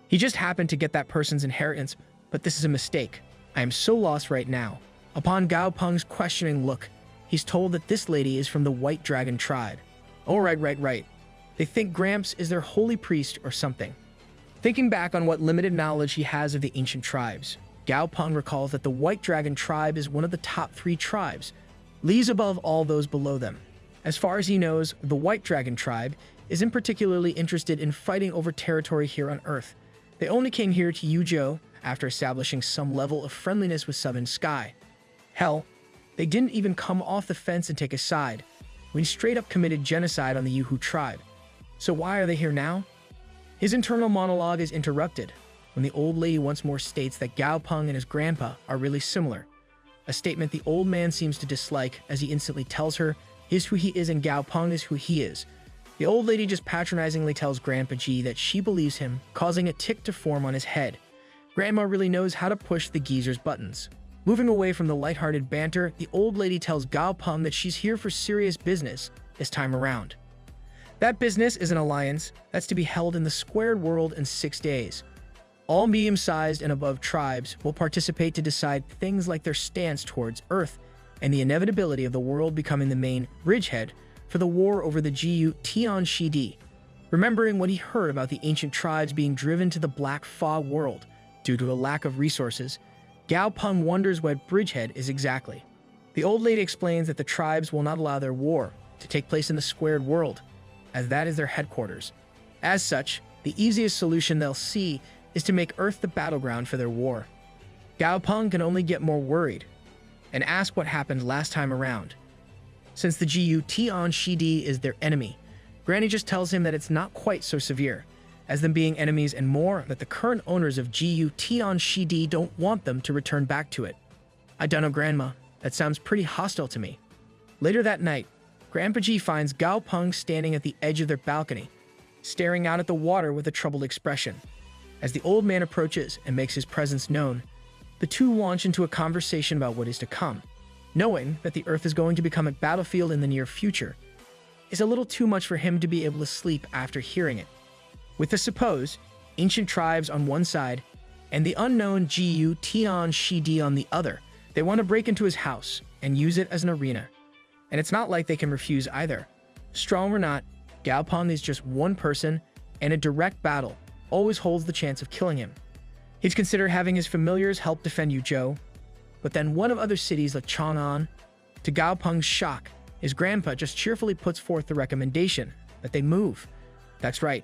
He just happened to get that person's inheritance, but this is a mistake. I am so lost right now. Upon Gao Peng's questioning look, he's told that this lady is from the White Dragon tribe. Oh, right. They think Gramps is their holy priest or something. Thinking back on what limited knowledge he has of the ancient tribes, Gao Peng recalls that the White Dragon tribe is one of the top 3 tribes, leagues above all those below them. As far as he knows, the White Dragon tribe isn't particularly interested in fighting over territory here on Earth. They only came here to Yuzhou after establishing some level of friendliness with Southern Sky. Hell, they didn't even come off the fence and take a side. We straight up committed genocide on the Yuhu tribe. So why are they here now? His internal monologue is interrupted when the old lady once more states that Gao Peng and his grandpa are really similar, a statement the old man seems to dislike as he instantly tells her he's who he is and Gao Peng is who he is. The old lady just patronizingly tells Grandpa Ji that she believes him, causing a tic to form on his head. Grandma really knows how to push the geezer's buttons. Moving away from the lighthearted banter, the old lady tells Gao Peng that she's here for serious business this time around. That business is an alliance that's to be held in the squared world in 6 days. All medium-sized and above tribes will participate to decide things like their stance towards Earth and the inevitability of the world becoming the main bridgehead for the war over the Jiyu Tianxidi. Remembering what he heard about the ancient tribes being driven to the Black Fog world due to a lack of resources, Gao Peng wonders what bridgehead is exactly. The old lady explains that the tribes will not allow their war to take place in the squared world, as that is their headquarters. As such, the easiest solution they'll see is to make Earth the battleground for their war. Gao Peng can only get more worried and ask what happened last time around. Since the Jiyu Tianxidi is their enemy, Granny just tells him that it's not quite so severe, as them being enemies and more that the current owners of Jiyu Tianxidi don't want them to return back to it. I dunno, Grandma. That sounds pretty hostile to me. Later that night, Grandpa Ji finds Gao Peng standing at the edge of their balcony, staring out at the water with a troubled expression. As the old man approaches and makes his presence known, the two launch into a conversation about what is to come. Knowing that the Earth is going to become a battlefield in the near future is a little too much for him to be able to sleep after hearing it. With the supposed ancient tribes on one side and the unknown Jiyu Tianxidi on the other, they want to break into his house and use it as an arena. And it's not like they can refuse either. Strong or not, Gao Peng is just one person, and a direct battle always holds the chance of killing him. He'd consider having his familiars help defend Yuzhou, but then one of other cities like Chang'an. To Gao Peng's shock, his grandpa just cheerfully puts forth the recommendation that they move. That's right.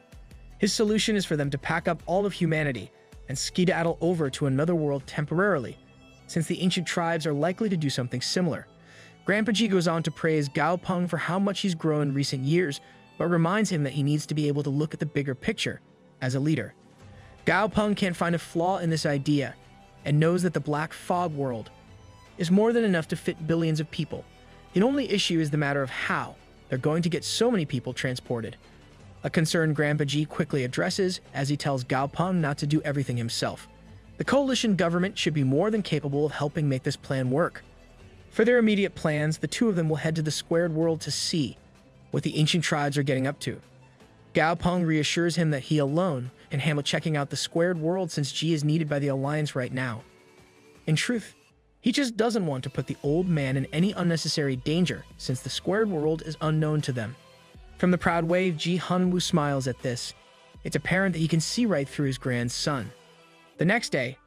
His solution is for them to pack up all of humanity and skedaddle over to another world temporarily, since the ancient tribes are likely to do something similar. Grandpa Ji goes on to praise Gao Peng for how much he's grown in recent years, but reminds him that he needs to be able to look at the bigger picture as a leader. Gao Peng can't find a flaw in this idea and knows that the Black Fog world is more than enough to fit billions of people. The only issue is the matter of how they're going to get so many people transported. A concern Grandpa Ji quickly addresses as he tells Gao Peng not to do everything himself. The coalition government should be more than capable of helping make this plan work. For their immediate plans, the two of them will head to the squared world to see what the ancient tribes are getting up to. Gao Peng reassures him that he alone can handle checking out the squared world since Ji is needed by the Alliance right now. In truth, he just doesn't want to put the old man in any unnecessary danger since the squared world is unknown to them. From the proud wave, Ji Hunwoo smiles at this. It's apparent that he can see right through his grandson. The next day,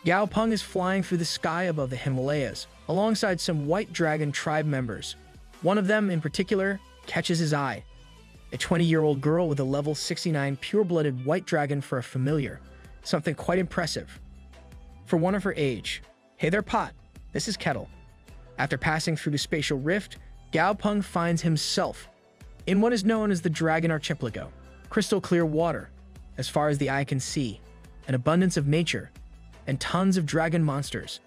Gao Peng is flying through the sky above the Himalayas, alongside some White Dragon tribe members. One of them, in particular, catches his eye. A 20-year-old girl with a level 69 pure-blooded White Dragon for a familiar. Something quite impressive for one of her age. Hey there, Pot. This is Kettle. After passing through the spatial rift, Gao Peng finds himself in what is known as the Dragon Archipelago. Crystal clear water, as far as the eye can see, an abundance of nature, and tons of dragon monsters,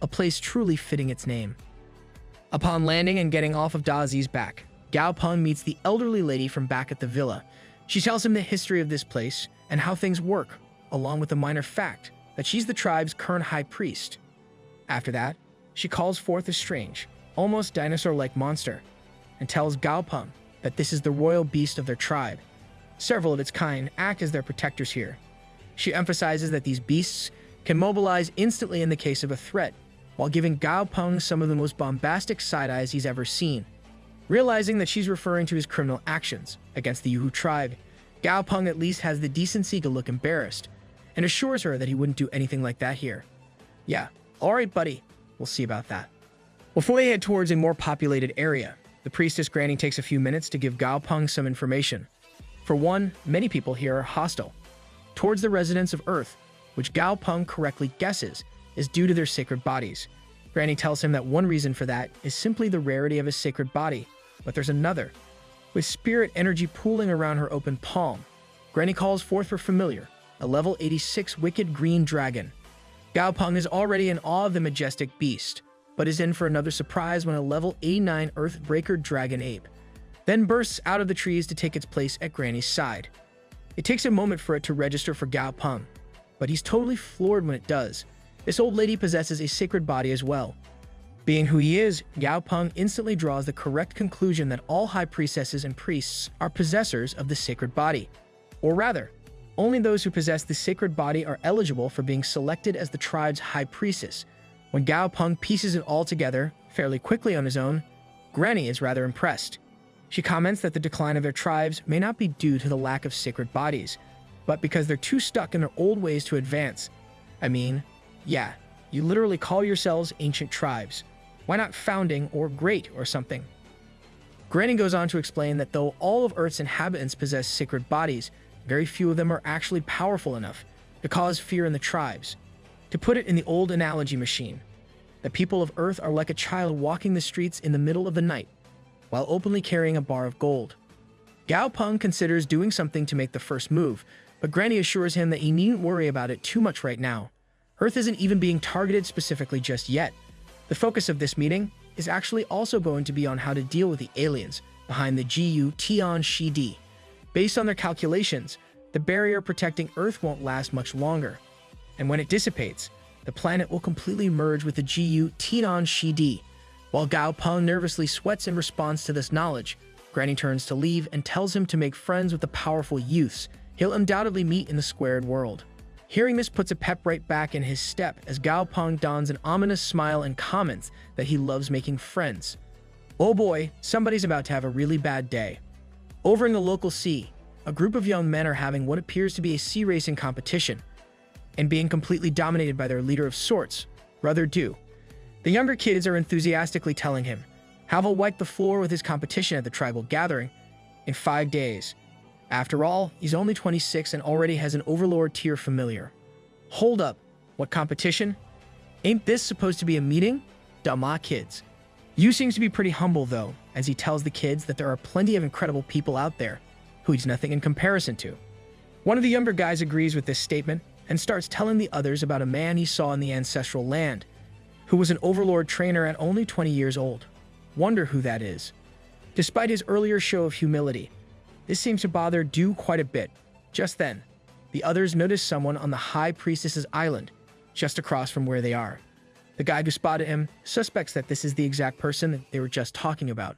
a place truly fitting its name. Upon landing and getting off of Dazi's back, Gao Peng meets the elderly lady from back at the villa. She tells him the history of this place and how things work, along with the minor fact that she's the tribe's current high priest. After that, she calls forth a strange almost dinosaur-like monster, and tells Gao Peng that this is the royal beast of their tribe. Several of its kind act as their protectors here. She emphasizes that these beasts can mobilize instantly in the case of a threat, while giving Gao Peng some of the most bombastic side-eyes he's ever seen. Realizing that she's referring to his criminal actions against the Yuhu tribe, Gao Peng at least has the decency to look embarrassed, and assures her that he wouldn't do anything like that here. Yeah, alright buddy, we'll see about that. Before they head towards a more populated area, the priestess Granny takes a few minutes to give Gao Peng some information. For one, many people here are hostile towards the residents of Earth, which Gao Peng correctly guesses is due to their sacred bodies. Granny tells him that one reason for that is simply the rarity of his sacred body, but there's another. With spirit energy pooling around her open palm, Granny calls forth her familiar, a level 86 wicked green dragon. Gao Peng is already in awe of the majestic beast, but is in for another surprise when a level 89 Earthbreaker dragon ape then bursts out of the trees to take its place at Granny's side. It takes a moment for it to register for Gao Peng, but he's totally floored when it does. This old lady possesses a sacred body as well. Being who he is, Gao Peng instantly draws the correct conclusion that all high priestesses and priests are possessors of the sacred body. Or rather, only those who possess the sacred body are eligible for being selected as the tribe's high priestess. When Gao Peng pieces it all together fairly quickly on his own, Granny is rather impressed. She comments that the decline of their tribes may not be due to the lack of sacred bodies, but because they're too stuck in their old ways to advance. I mean, yeah, you literally call yourselves ancient tribes. Why not founding or great or something? Granny goes on to explain that though all of Earth's inhabitants possess sacred bodies, very few of them are actually powerful enough to cause fear in the tribes. To put it in the old analogy machine, the people of Earth are like a child walking the streets in the middle of the night, while openly carrying a bar of gold. Gao Peng considers doing something to make the first move, but Granny assures him that he needn't worry about it too much right now. Earth isn't even being targeted specifically just yet. The focus of this meeting is actually also going to be on how to deal with the aliens behind the GU Tian Shidi. Based on their calculations, the barrier protecting Earth won't last much longer, and when it dissipates, the planet will completely merge with the GU Tian Shidi. While Gao Peng nervously sweats in response to this knowledge, Granny turns to leave and tells him to make friends with the powerful youths he'll undoubtedly meet in the squared world. Hearing this puts a pep right back in his step as Gao Peng dons an ominous smile and comments that he loves making friends. Oh boy, somebody's about to have a really bad day. Over in the local sea, a group of young men are having what appears to be a sea racing competition, and being completely dominated by their leader of sorts, Brother Du. The younger kids are enthusiastically telling him how he'll wipe the floor with his competition at the tribal gathering in 5 days. After all, he's only 26 and already has an Overlord tier familiar. Hold up, what competition? Ain't this supposed to be a meeting? Dumma kids. Yu seems to be pretty humble though, as he tells the kids that there are plenty of incredible people out there who he's nothing in comparison to. One of the younger guys agrees with this statement and starts telling the others about a man he saw in the ancestral land, who was an Overlord trainer at only 20 years old. Wonder who that is. Despite his earlier show of humility, this seems to bother Du quite a bit. Just then, the others notice someone on the High Priestess's island, just across from where they are. The guy who spotted him suspects that this is the exact person that they were just talking about.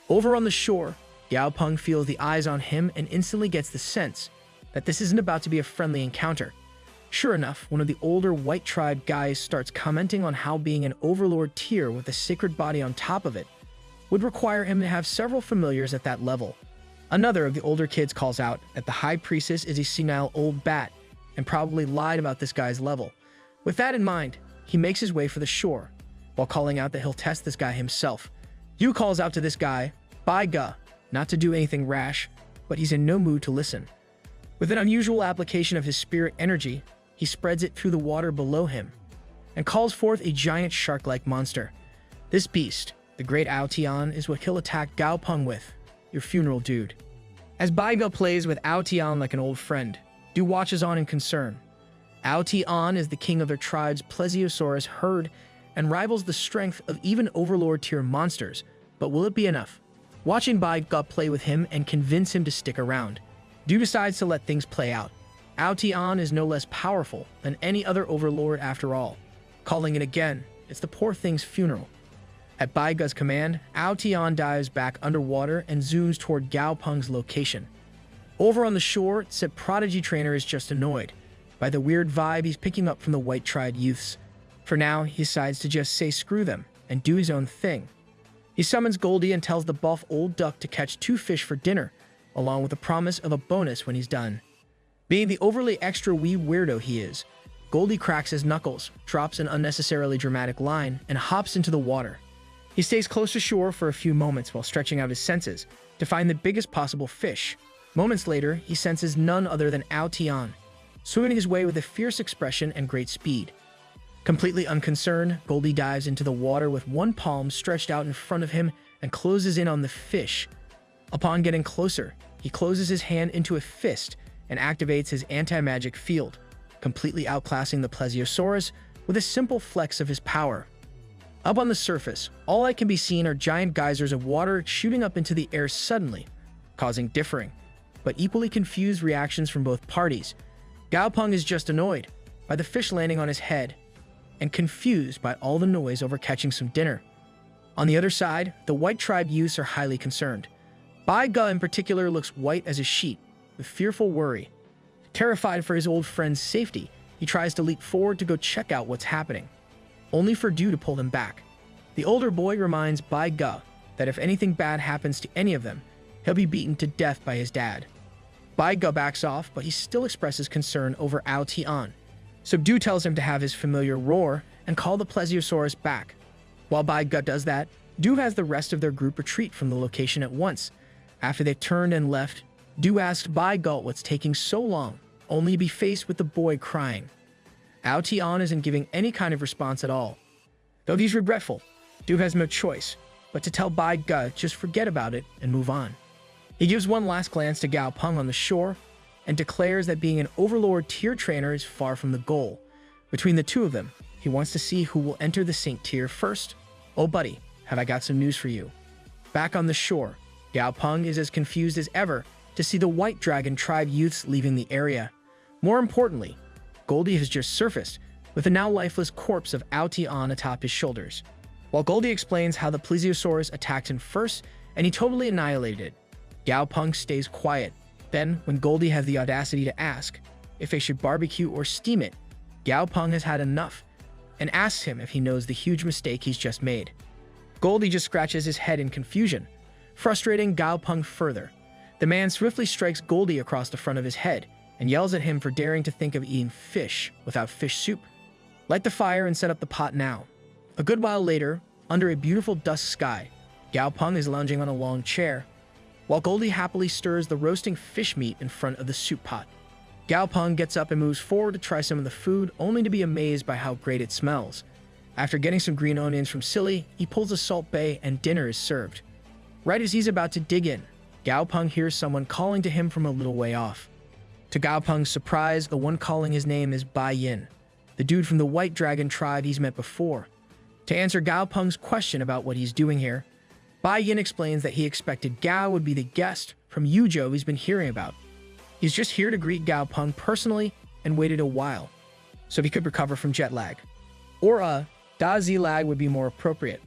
Over on the shore, Gao Peng feels the eyes on him and instantly gets the sense that this isn't about to be a friendly encounter. Sure enough, one of the older White Tribe guys starts commenting on how being an Overlord tier with a sacred body on top of it would require him to have several familiars at that level. Another of the older kids calls out that the High Priestess is a senile old bat and probably lied about this guy's level. With that in mind, he makes his way for the shore, while calling out that he'll test this guy himself. Yu calls out to this guy, by Ga, not to do anything rash, but he's in no mood to listen. With an unusual application of his spirit energy, he spreads it through the water below him, and calls forth a giant shark-like monster. This beast, the Great Ao Tian, is what he'll attack Gao Peng with, your funeral dude. As Baiga plays with Ao Tian like an old friend, Du watches on in concern. Ao Tian is the king of their tribe's Plesiosaurus herd and rivals the strength of even Overlord tier monsters, but will it be enough? Watching Baiga play with him and convince him to stick around, Du decides to let things play out. Ao Tian is no less powerful than any other Overlord after all. Calling it again, it's the poor thing's funeral. At Bai Ge's command, Ao Tian dives back underwater and zooms toward Gao Peng's location. Over on the shore, said prodigy trainer is just annoyed by the weird vibe he's picking up from the white-tried youths. For now, he decides to just say screw them and do his own thing. He summons Goldie and tells the buff old duck to catch 2 fish for dinner, along with a promise of a bonus when he's done. Being the overly extra wee weirdo he is, Goldie cracks his knuckles, drops an unnecessarily dramatic line, and hops into the water. He stays close to shore for a few moments while stretching out his senses to find the biggest possible fish. Moments later, he senses none other than Ao Tian, swimming his way with a fierce expression and great speed. Completely unconcerned, Goldie dives into the water with one palm stretched out in front of him and closes in on the fish. Upon getting closer, he closes his hand into a fist and activates his anti-magic field, completely outclassing the plesiosaurus with a simple flex of his power. Up on the surface, all that can be seen are giant geysers of water shooting up into the air suddenly, causing differing, but equally confused reactions from both parties. Gao Peng is just annoyed by the fish landing on his head and confused by all the noise over catching some dinner. On the other side, the white tribe youths are highly concerned. Bai Ge in particular looks white as a sheet, with fearful worry. Terrified for his old friend's safety, he tries to leap forward to go check out what's happening, only for Du to pull him back. The older boy reminds Bai Ge that if anything bad happens to any of them, he'll be beaten to death by his dad. Bai Ge backs off, but he still expresses concern over Ao Tian. So Du tells him to have his familiar roar and call the plesiosaurus back. While Bai Ge does that, Du has the rest of their group retreat from the location at once. After they turned and left, Du asked Bai Ge what's taking so long, only to be faced with the boy crying. Ao Tian isn't giving any kind of response at all. Though he's regretful, Du has no choice but to tell Bai Ge just forget about it and move on. He gives one last glance to Gao Peng on the shore and declares that being an Overlord tier trainer is far from the goal. Between the two of them, he wants to see who will enter the Saint tier first. Oh buddy, have I got some news for you. Back on the shore, Gao Peng is as confused as ever to see the White Dragon tribe youths leaving the area. More importantly, Goldie has just surfaced with the now lifeless corpse of Ao Tian atop his shoulders. While Goldie explains how the plesiosaurus attacked him first and he totally annihilated it, Gao Peng stays quiet. Then, when Goldie has the audacity to ask if they should barbecue or steam it, Gao Peng has had enough and asks him if he knows the huge mistake he's just made. Goldie just scratches his head in confusion, frustrating Gao Peng further. The man swiftly strikes Goldie across the front of his head and yells at him for daring to think of eating fish without fish soup. Light the fire and set up the pot now. A good while later, under a beautiful dusk sky, Gao Peng is lounging on a long chair, while Goldie happily stirs the roasting fish meat in front of the soup pot. Gao Peng gets up and moves forward to try some of the food, only to be amazed by how great it smells. After getting some green onions from Silly, he pulls a salt bay and dinner is served. Right as he's about to dig in, Gao Peng hears someone calling to him from a little way off. To Gao Peng's surprise, the one calling his name is Bai Yin, the dude from the White Dragon tribe he's met before. To answer Gao Peng's question about what he's doing here, Bai Yin explains that he expected Gao would be the guest from Yuzhou he's been hearing about. He's just here to greet Gao Peng personally and waited a while, so he could recover from jet lag. Or Da-Z lag would be more appropriate,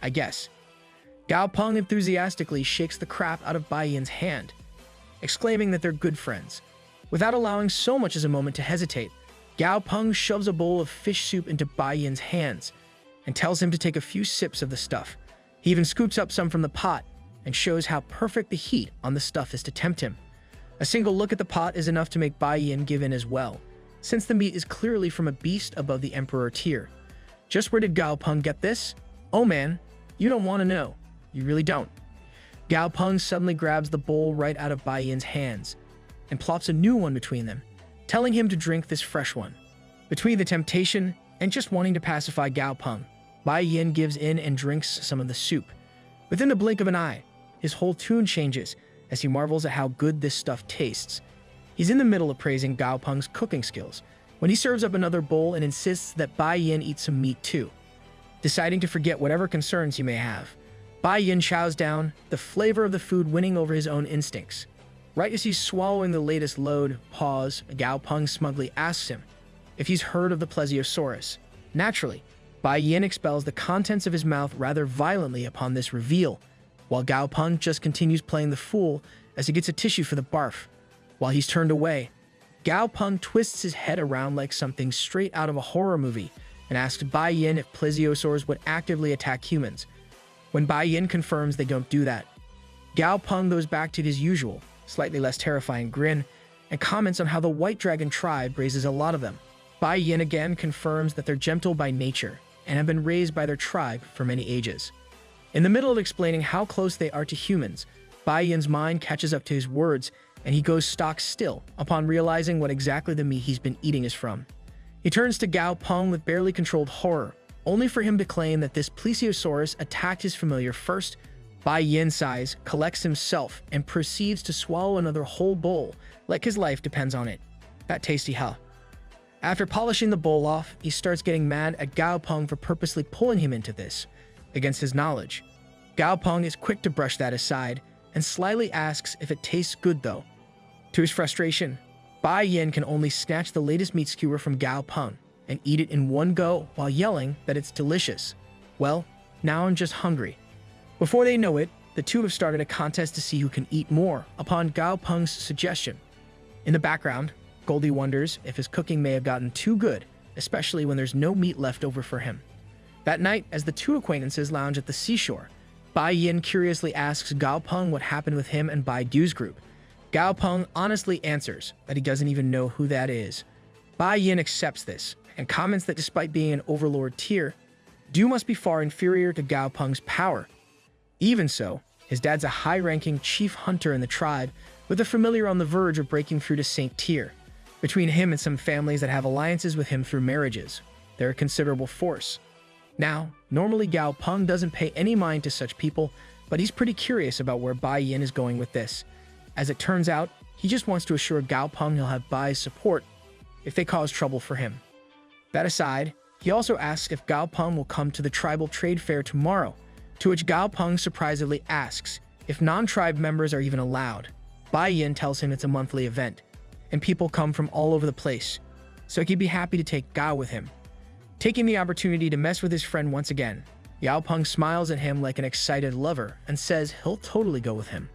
I guess. Gao Peng enthusiastically shakes the crap out of Bai Yin's hand, exclaiming that they're good friends. Without allowing so much as a moment to hesitate, Gao Peng shoves a bowl of fish soup into Bai Yin's hands and tells him to take a few sips of the stuff. He even scoops up some from the pot and shows how perfect the heat on the stuff is to tempt him. A single look at the pot is enough to make Bai Yin give in as well, since the meat is clearly from a beast above the Emperor tier. Just where did Gao Peng get this? Oh man, you don't want to know. You really don't. Gao Peng suddenly grabs the bowl right out of Bai Yin's hands and plops a new one between them, telling him to drink this fresh one. Between the temptation and just wanting to pacify Gao Peng, Bai Yin gives in and drinks some of the soup. Within the blink of an eye, his whole tune changes as he marvels at how good this stuff tastes. He's in the middle of praising Gao Peng's cooking skills when he serves up another bowl and insists that Bai Yin eat some meat too. Deciding to forget whatever concerns he may have, Bai Yin chows down, the flavor of the food winning over his own instincts. Right as he's swallowing the latest load, Gao Peng smugly asks him if he's heard of the plesiosaurus. Naturally, Bai Yin expels the contents of his mouth rather violently upon this reveal, while Gao Peng just continues playing the fool as he gets a tissue for the barf. While he's turned away, Gao Peng twists his head around like something straight out of a horror movie and asks Bai Yin if plesiosaurs would actively attack humans. When Bai Yin confirms they don't do that, Gao Peng goes back to his usual, slightly less terrifying grin and comments on how the White Dragon tribe raises a lot of them. Bai Yin again confirms that they're gentle by nature and have been raised by their tribe for many ages. In the middle of explaining how close they are to humans, Bai Yin's mind catches up to his words and he goes stock still upon realizing what exactly the meat he's been eating is from. He turns to Gao Peng with barely controlled horror, only for him to claim that this plesiosaurus attacked his familiar first. Bai Yin sighs, collects himself, and proceeds to swallow another whole bowl, like his life depends on it. That tasty, huh? After polishing the bowl off, he starts getting mad at Gao Peng for purposely pulling him into this, against his knowledge. Gao Peng is quick to brush that aside, and slyly asks if it tastes good though. To his frustration, Bai Yin can only snatch the latest meat skewer from Gao Peng and eat it in one go while yelling that it's delicious. Well, now I'm just hungry. Before they know it, the two have started a contest to see who can eat more upon Gao Peng's suggestion. In the background, Goldie wonders if his cooking may have gotten too good, especially when there's no meat left over for him. That night, as the two acquaintances lounge at the seashore, Bai Yin curiously asks Gao Peng what happened with him and Bai Du's group. Gao Peng honestly answers that he doesn't even know who that is. Bai Yin accepts this and comments that despite being an overlord tier, Du must be far inferior to Gao Peng's power. Even so, his dad's a high-ranking chief hunter in the tribe, with a familiar on the verge of breaking through to Saint tier. Between him and some families that have alliances with him through marriages, they're a considerable force. Now, normally Gao Peng doesn't pay any mind to such people, but he's pretty curious about where Bai Yin is going with this. As it turns out, he just wants to assure Gao Peng he'll have Bai's support if they cause trouble for him. That aside, he also asks if Gao Peng will come to the tribal trade fair tomorrow, to which Gao Peng surprisingly asks if non-tribe members are even allowed. Bai Yin tells him it's a monthly event, and people come from all over the place, so he'd be happy to take Gao with him. Taking the opportunity to mess with his friend once again, Gao Peng smiles at him like an excited lover and says he'll totally go with him.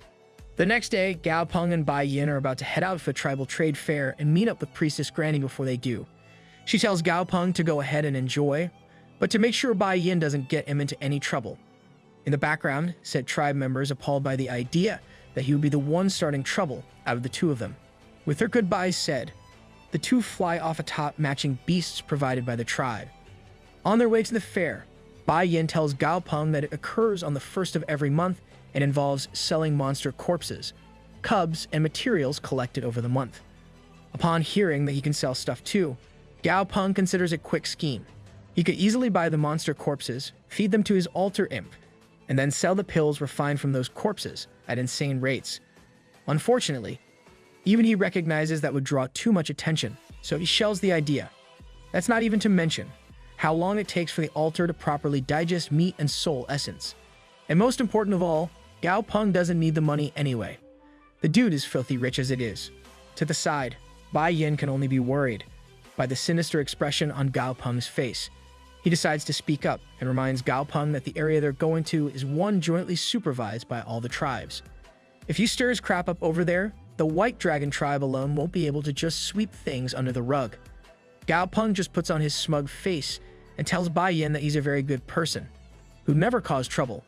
The next day, Gao Peng and Bai Yin are about to head out for the tribal trade fair and meet up with Priestess Granny before they do. She tells Gao Peng to go ahead and enjoy, but to make sure Bai Yin doesn't get him into any trouble. In the background, said tribe members appalled by the idea that he would be the one starting trouble out of the two of them. With their goodbyes said, the two fly off atop matching beasts provided by the tribe. On their way to the fair, Bai Yin tells Gao Peng that it occurs on the first of every month and involves selling monster corpses, cubs, and materials collected over the month. Upon hearing that he can sell stuff too, Gao Peng considers a quick scheme. He could easily buy the monster corpses, feed them to his altar imp, and then sell the pills refined from those corpses at insane rates. Unfortunately, even he recognizes that would draw too much attention, so he shells the idea. That's not even to mention how long it takes for the altar to properly digest meat and soul essence. And most important of all, Gao Peng doesn't need the money anyway. The dude is filthy rich as it is. To the side, Bai Yin can only be worried by the sinister expression on Gao Peng's face. He decides to speak up and reminds Gao Peng that the area they're going to is one jointly supervised by all the tribes. If he stirs crap up over there, the White Dragon tribe alone won't be able to just sweep things under the rug. Gao Peng just puts on his smug face and tells Bai Yin that he's a very good person, who'd never cause trouble.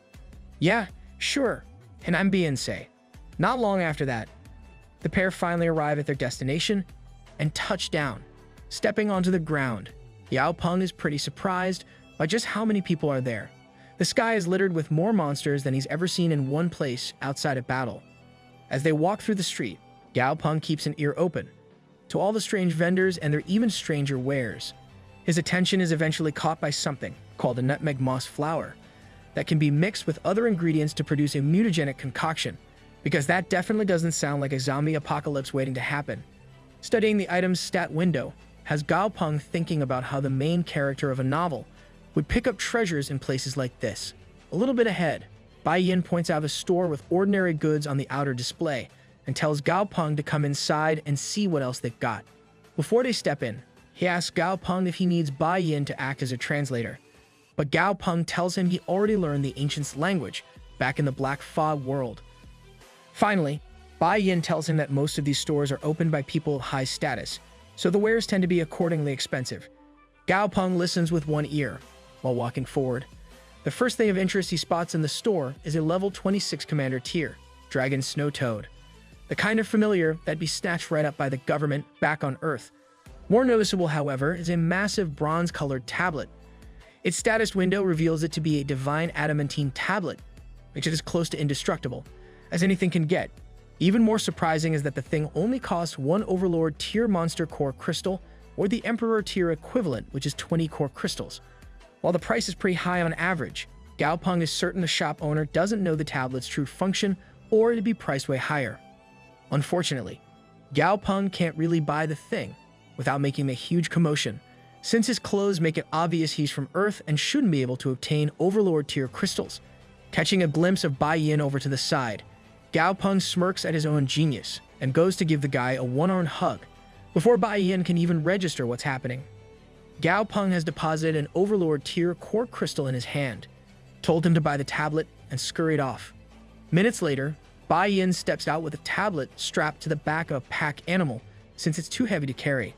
Yeah, sure, and I'm being say. Not long after that, the pair finally arrive at their destination and touch down. Stepping onto the ground, Gao Peng is pretty surprised by just how many people are there. The sky is littered with more monsters than he's ever seen in one place outside a battle. As they walk through the street, Gao Peng keeps an ear open to all the strange vendors and their even stranger wares. His attention is eventually caught by something called a nutmeg moss flower that can be mixed with other ingredients to produce a mutagenic concoction, because that definitely doesn't sound like a zombie apocalypse waiting to happen. Studying the item's stat window has Gao Peng thinking about how the main character of a novel would pick up treasures in places like this. A little bit ahead, Bai Yin points out a store with ordinary goods on the outer display and tells Gao Peng to come inside and see what else they've got. Before they step in, he asks Gao Peng if he needs Bai Yin to act as a translator. but Gao Peng tells him he already learned the ancient's language back in the Black Fog world. Finally, Bai Yin tells him that most of these stores are opened by people of high status, so the wares tend to be accordingly expensive. Gao Peng listens with one ear while walking forward. The first thing of interest he spots in the store is a level 26 commander tier, Dragon Snow Toad. The kind of familiar that'd be snatched right up by the government back on Earth. More noticeable, however, is a massive bronze-colored tablet. Its status window reveals it to be a divine adamantine tablet, makes it as close to indestructible as anything can get. Even more surprising is that the thing only costs 1 Overlord tier monster core crystal, or the Emperor tier equivalent, which is 20 core crystals. While the price is pretty high on average, Gao Peng is certain the shop owner doesn't know the tablet's true function or it'd be priced way higher. Unfortunately, Gao Peng can't really buy the thing without making a huge commotion, since his clothes make it obvious he's from Earth and shouldn't be able to obtain Overlord tier crystals. Catching a glimpse of Bai Yin over to the side, Gao Peng smirks at his own genius and goes to give the guy a one-armed hug before Bai Yin can even register what's happening. Gao Peng has deposited an Overlord tier core crystal in his hand, told him to buy the tablet, and scurried off. Minutes later, Bai Yin steps out with a tablet strapped to the back of a pack animal since it's too heavy to carry.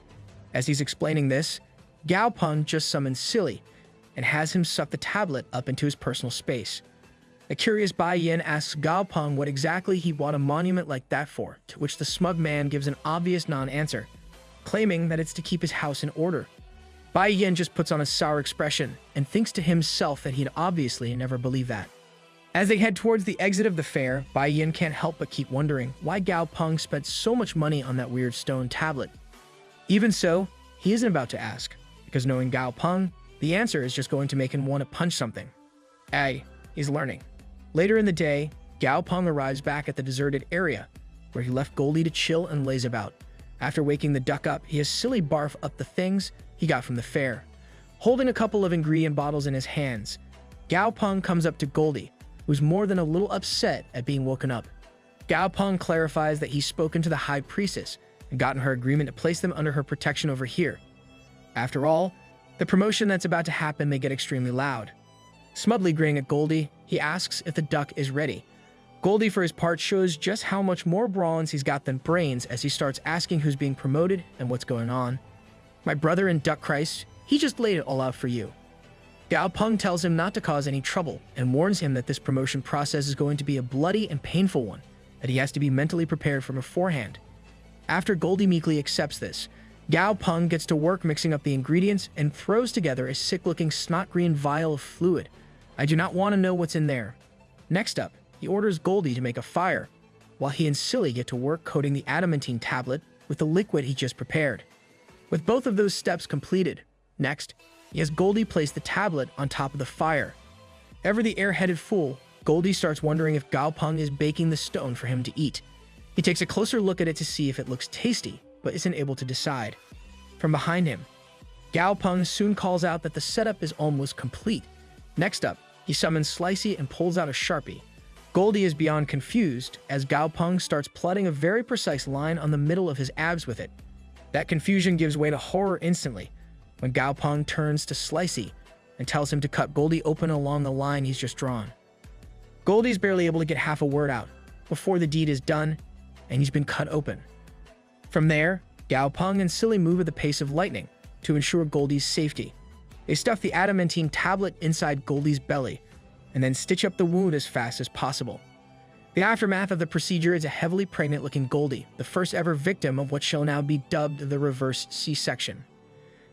As he's explaining this, Gao Peng just summons Silly and has him suck the tablet up into his personal space. A curious Bai Yin asks Gao Peng what exactly he bought a monument like that for, to which the smug man gives an obvious non-answer, claiming that it's to keep his house in order. Bai Yin just puts on a sour expression and thinks to himself that he'd obviously never believe that. As they head towards the exit of the fair, Bai Yin can't help but keep wondering why Gao Peng spent so much money on that weird stone tablet. Even so, he isn't about to ask, because knowing Gao Peng, the answer is just going to make him want to punch something. He's learning. Later in the day, Gao Peng arrives back at the deserted area, where he left Goldie to chill and laze about. After waking the duck up, he has Silly barf up the things he got from the fair. Holding a couple of ingredient bottles in his hands, Gao Peng comes up to Goldie, who's more than a little upset at being woken up. Gao Peng clarifies that he's spoken to the High Priestess and gotten her agreement to place them under her protection over here. After all, the promotion that's about to happen may get extremely loud. Smugly grinning at Goldie, he asks if the duck is ready. Goldie, for his part, shows just how much more bronze he's got than brains as he starts asking who's being promoted and what's going on. My brother in Duck Christ, he just laid it all out for you. Gao Peng tells him not to cause any trouble and warns him that this promotion process is going to be a bloody and painful one, that he has to be mentally prepared for beforehand. After Goldie meekly accepts this, Gao Peng gets to work mixing up the ingredients and throws together a sick-looking snot-green vial of fluid. I do not want to know what's in there. Next up, he orders Goldie to make a fire, while he and Silly get to work coating the adamantine tablet with the liquid he just prepared. With both of those steps completed, next, he has Goldie place the tablet on top of the fire. Ever the air-headed fool, Goldie starts wondering if Gao Peng is baking the stone for him to eat. He takes a closer look at it to see if it looks tasty, but isn't able to decide. From behind him, Gao Peng soon calls out that the setup is almost complete. Next up, he summons Slicey and pulls out a Sharpie. Goldie is beyond confused as Gao Peng starts plotting a very precise line on the middle of his abs with it. That confusion gives way to horror instantly when Gao Peng turns to Slicey and tells him to cut Goldie open along the line he's just drawn. Goldie's barely able to get half a word out before the deed is done and he's been cut open. From there, Gao Peng and Silly move at the pace of lightning to ensure Goldie's safety. They stuff the adamantine tablet inside Goldie's belly and then stitch up the wound as fast as possible. The aftermath of the procedure is a heavily pregnant-looking Goldie, the first ever victim of what shall now be dubbed the reverse C-section.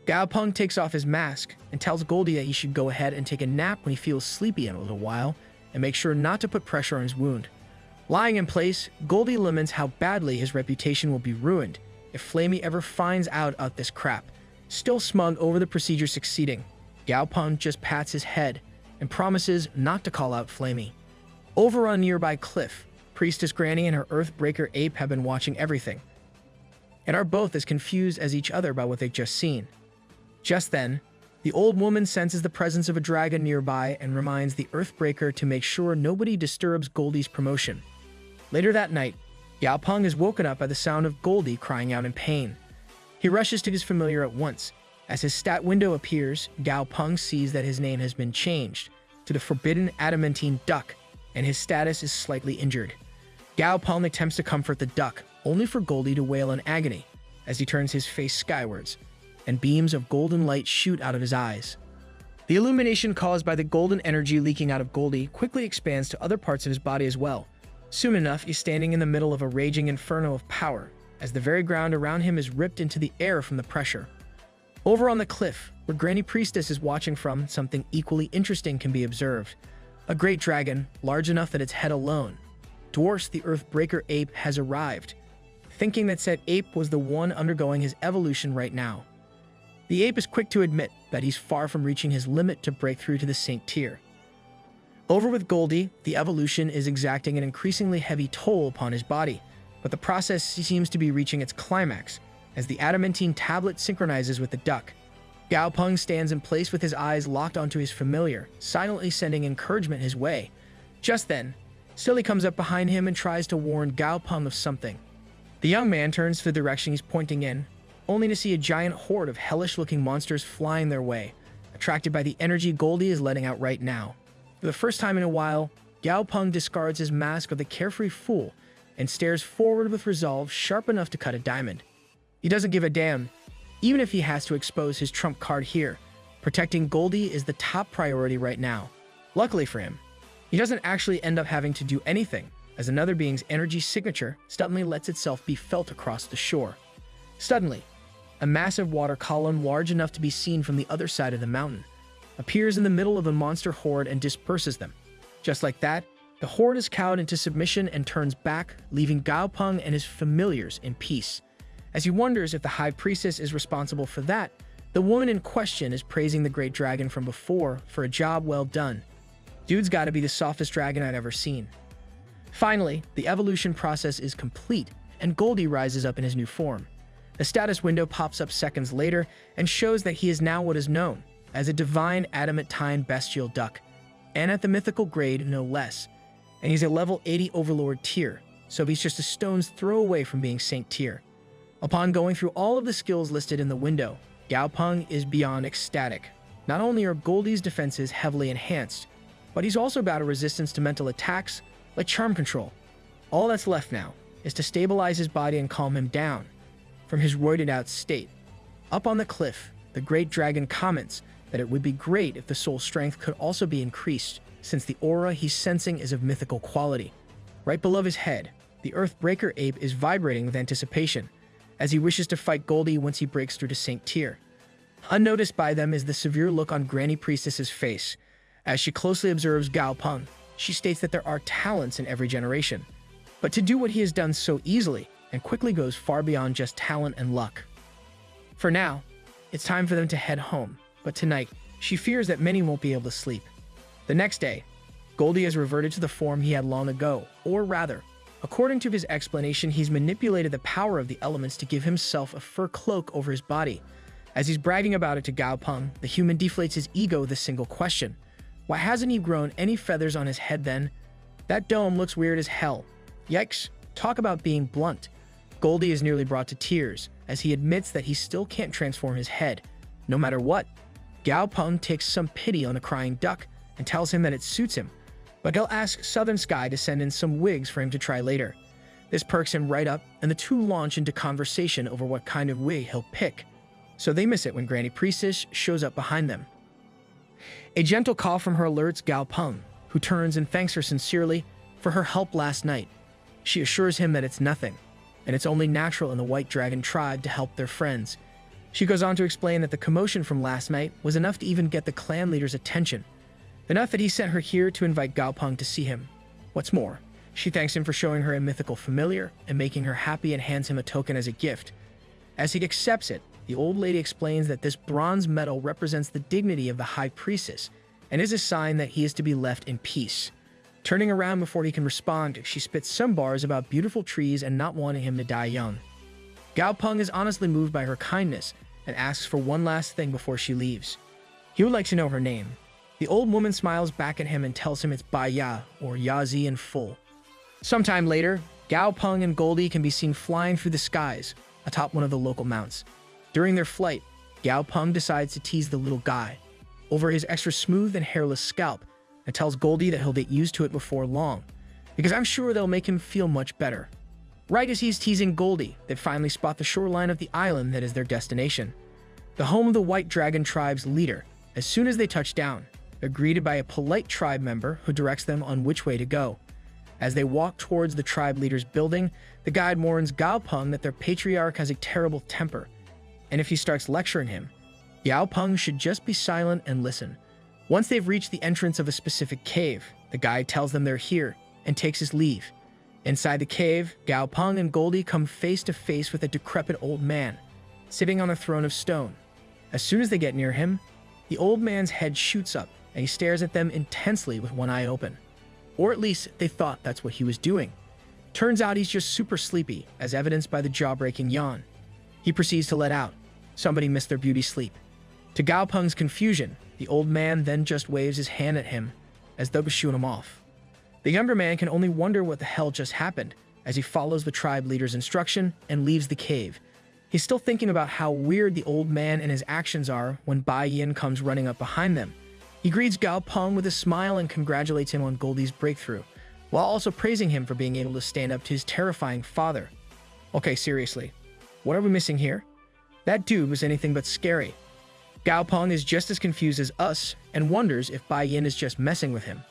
Gao Peng takes off his mask and tells Goldie that he should go ahead and take a nap when he feels sleepy in a little while and make sure not to put pressure on his wound. Lying in place, Goldie laments how badly his reputation will be ruined if Flamey ever finds out about this crap. Still smug over the procedure succeeding, Gao Peng just pats his head and promises not to call out Flamey. Over on a nearby cliff, Priestess Granny and her Earthbreaker ape have been watching everything, and are both as confused as each other by what they've just seen. Just then, the old woman senses the presence of a dragon nearby and reminds the Earthbreaker to make sure nobody disturbs Goldie's promotion. Later that night, Gao Peng is woken up by the sound of Goldie crying out in pain. He rushes to his familiar at once, As his stat window appears, Gao Peng sees that his name has been changed to the Forbidden Adamantine Duck, and his status is slightly injured. Gao Peng attempts to comfort the duck, only for Goldie to wail in agony as he turns his face skywards, and beams of golden light shoot out of his eyes. The illumination caused by the golden energy leaking out of Goldie quickly expands to other parts of his body as well. Soon enough, he's standing in the middle of a raging inferno of power, as the very ground around him is ripped into the air from the pressure. Over on the cliff, where Granny Priestess is watching from, something equally interesting can be observed. A great dragon, large enough that its head alone dwarfs the Earthbreaker ape, has arrived, thinking that said ape was the one undergoing his evolution right now. The ape is quick to admit that he's far from reaching his limit to break through to the Saint tier. Over with Goldie, the evolution is exacting an increasingly heavy toll upon his body, but the process seems to be reaching its climax as the adamantine tablet synchronizes with the duck. Gao Peng stands in place with his eyes locked onto his familiar, silently sending encouragement his way. Just then, Silly comes up behind him and tries to warn Gao Peng of something. The young man turns to the direction he's pointing in, only to see a giant horde of hellish-looking monsters flying their way, attracted by the energy Goldie is letting out right now. For the first time in a while, Gao Peng discards his mask of the carefree fool and stares forward with resolve sharp enough to cut a diamond. He doesn't give a damn, even if he has to expose his trump card here. Protecting Goldie is the top priority right now. Luckily for him, he doesn't actually end up having to do anything, as another being's energy signature suddenly lets itself be felt across the shore. Suddenly, a massive water column large enough to be seen from the other side of the mountain appears in the middle of the monster horde and disperses them. Just like that, the horde is cowed into submission and turns back, leaving Gao Peng and his familiars in peace. As he wonders if the High Priestess is responsible for that, the woman in question is praising the great dragon from before for a job well done. Dude's gotta be the softest dragon I've ever seen. Finally, the evolution process is complete, and Goldie rises up in his new form. The status window pops up seconds later and shows that he is now what is known as a divine adamantine bestial duck, and at the mythical grade no less. And he's a level 80 overlord tier, so he's just a stone's throw away from being Saint tier. Upon going through all of the skills listed in the window, Gao Peng is beyond ecstatic. Not only are Goldie's defenses heavily enhanced, but he's also got a resistance to mental attacks like charm control. All that's left now is to stabilize his body and calm him down from his roided out state. Up on the cliff, the great dragon comments that it would be great if the soul strength could also be increased, since the aura he's sensing is of mythical quality. Right below his head, the Earthbreaker ape is vibrating with anticipation, as he wishes to fight Goldie once he breaks through to Saint tier. Unnoticed by them is the severe look on Granny Priestess's face. As she closely observes Gao Peng, she states that there are talents in every generation, but to do what he has done so easily and quickly goes far beyond just talent and luck. For now, it's time for them to head home, but tonight, she fears that many won't be able to sleep. The next day, Goldie has reverted to the form he had long ago, or rather, according to his explanation, he's manipulated the power of the elements to give himself a fur cloak over his body. As he's bragging about it to Gao Peng, the human deflates his ego with a single question. Why hasn't he grown any feathers on his head then? That dome looks weird as hell. Yikes, talk about being blunt. Goldie is nearly brought to tears, as he admits that he still can't transform his head, no matter what. Gao Peng takes some pity on the crying duck and tells him that it suits him, but he'll ask Southern Sky to send in some wigs for him to try later. This perks him right up, and the two launch into conversation over what kind of wig he'll pick. So they miss it when Granny Priestess shows up behind them. A gentle call from her alerts Gao Peng, who turns and thanks her sincerely for her help last night. She assures him that it's nothing, and it's only natural in the White Dragon tribe to help their friends. She goes on to explain that the commotion from last night was enough to even get the clan leader's attention, enough that he sent her here to invite Gao Peng to see him. What's more, she thanks him for showing her a mythical familiar and making her happy and hands him a token as a gift. As he accepts it, the old lady explains that this bronze medal represents the dignity of the High Priestess and is a sign that he is to be left in peace. Turning around before he can respond, she spits some bars about beautiful trees and not wanting him to die young. Gao Peng is honestly moved by her kindness and asks for one last thing before she leaves. He would like to know her name. The old woman smiles back at him and tells him it's Bai Ya, or Yazi in full. Sometime later, Gao Peng and Goldie can be seen flying through the skies atop one of the local mounts. During their flight, Gao Peng decides to tease the little guy over his extra smooth and hairless scalp and tells Goldie that he'll get used to it before long, because I'm sure they'll make him feel much better. Right as he's teasing Goldie, they finally spot the shoreline of the island that is their destination, the home of the White Dragon tribe's leader. As soon as they touch down, they're greeted by a polite tribe member who directs them on which way to go. As they walk towards the tribe leader's building, the guide warns Gao Peng that their patriarch has a terrible temper, and if he starts lecturing him, Gao Peng should just be silent and listen. Once they've reached the entrance of a specific cave, the guide tells them they're here and takes his leave. Inside the cave, Gao Peng and Goldie come face to face with a decrepit old man, sitting on a throne of stone. As soon as they get near him, the old man's head shoots up and he stares at them intensely with one eye open. Or at least they thought that's what he was doing. Turns out he's just super sleepy, as evidenced by the jaw-breaking yawn he proceeds to let out. Somebody missed their beauty sleep. To Gao Peng's confusion, the old man then just waves his hand at him as though to shoo him off. The younger man can only wonder what the hell just happened as he follows the tribe leader's instruction and leaves the cave. He's still thinking about how weird the old man and his actions are when Bai Yin comes running up behind them. He greets Gao Peng with a smile and congratulates him on Goldie's breakthrough, while also praising him for being able to stand up to his terrifying father. Okay, seriously, what are we missing here? That dude was anything but scary. Gao Peng is just as confused as us and wonders if Bai Yin is just messing with him.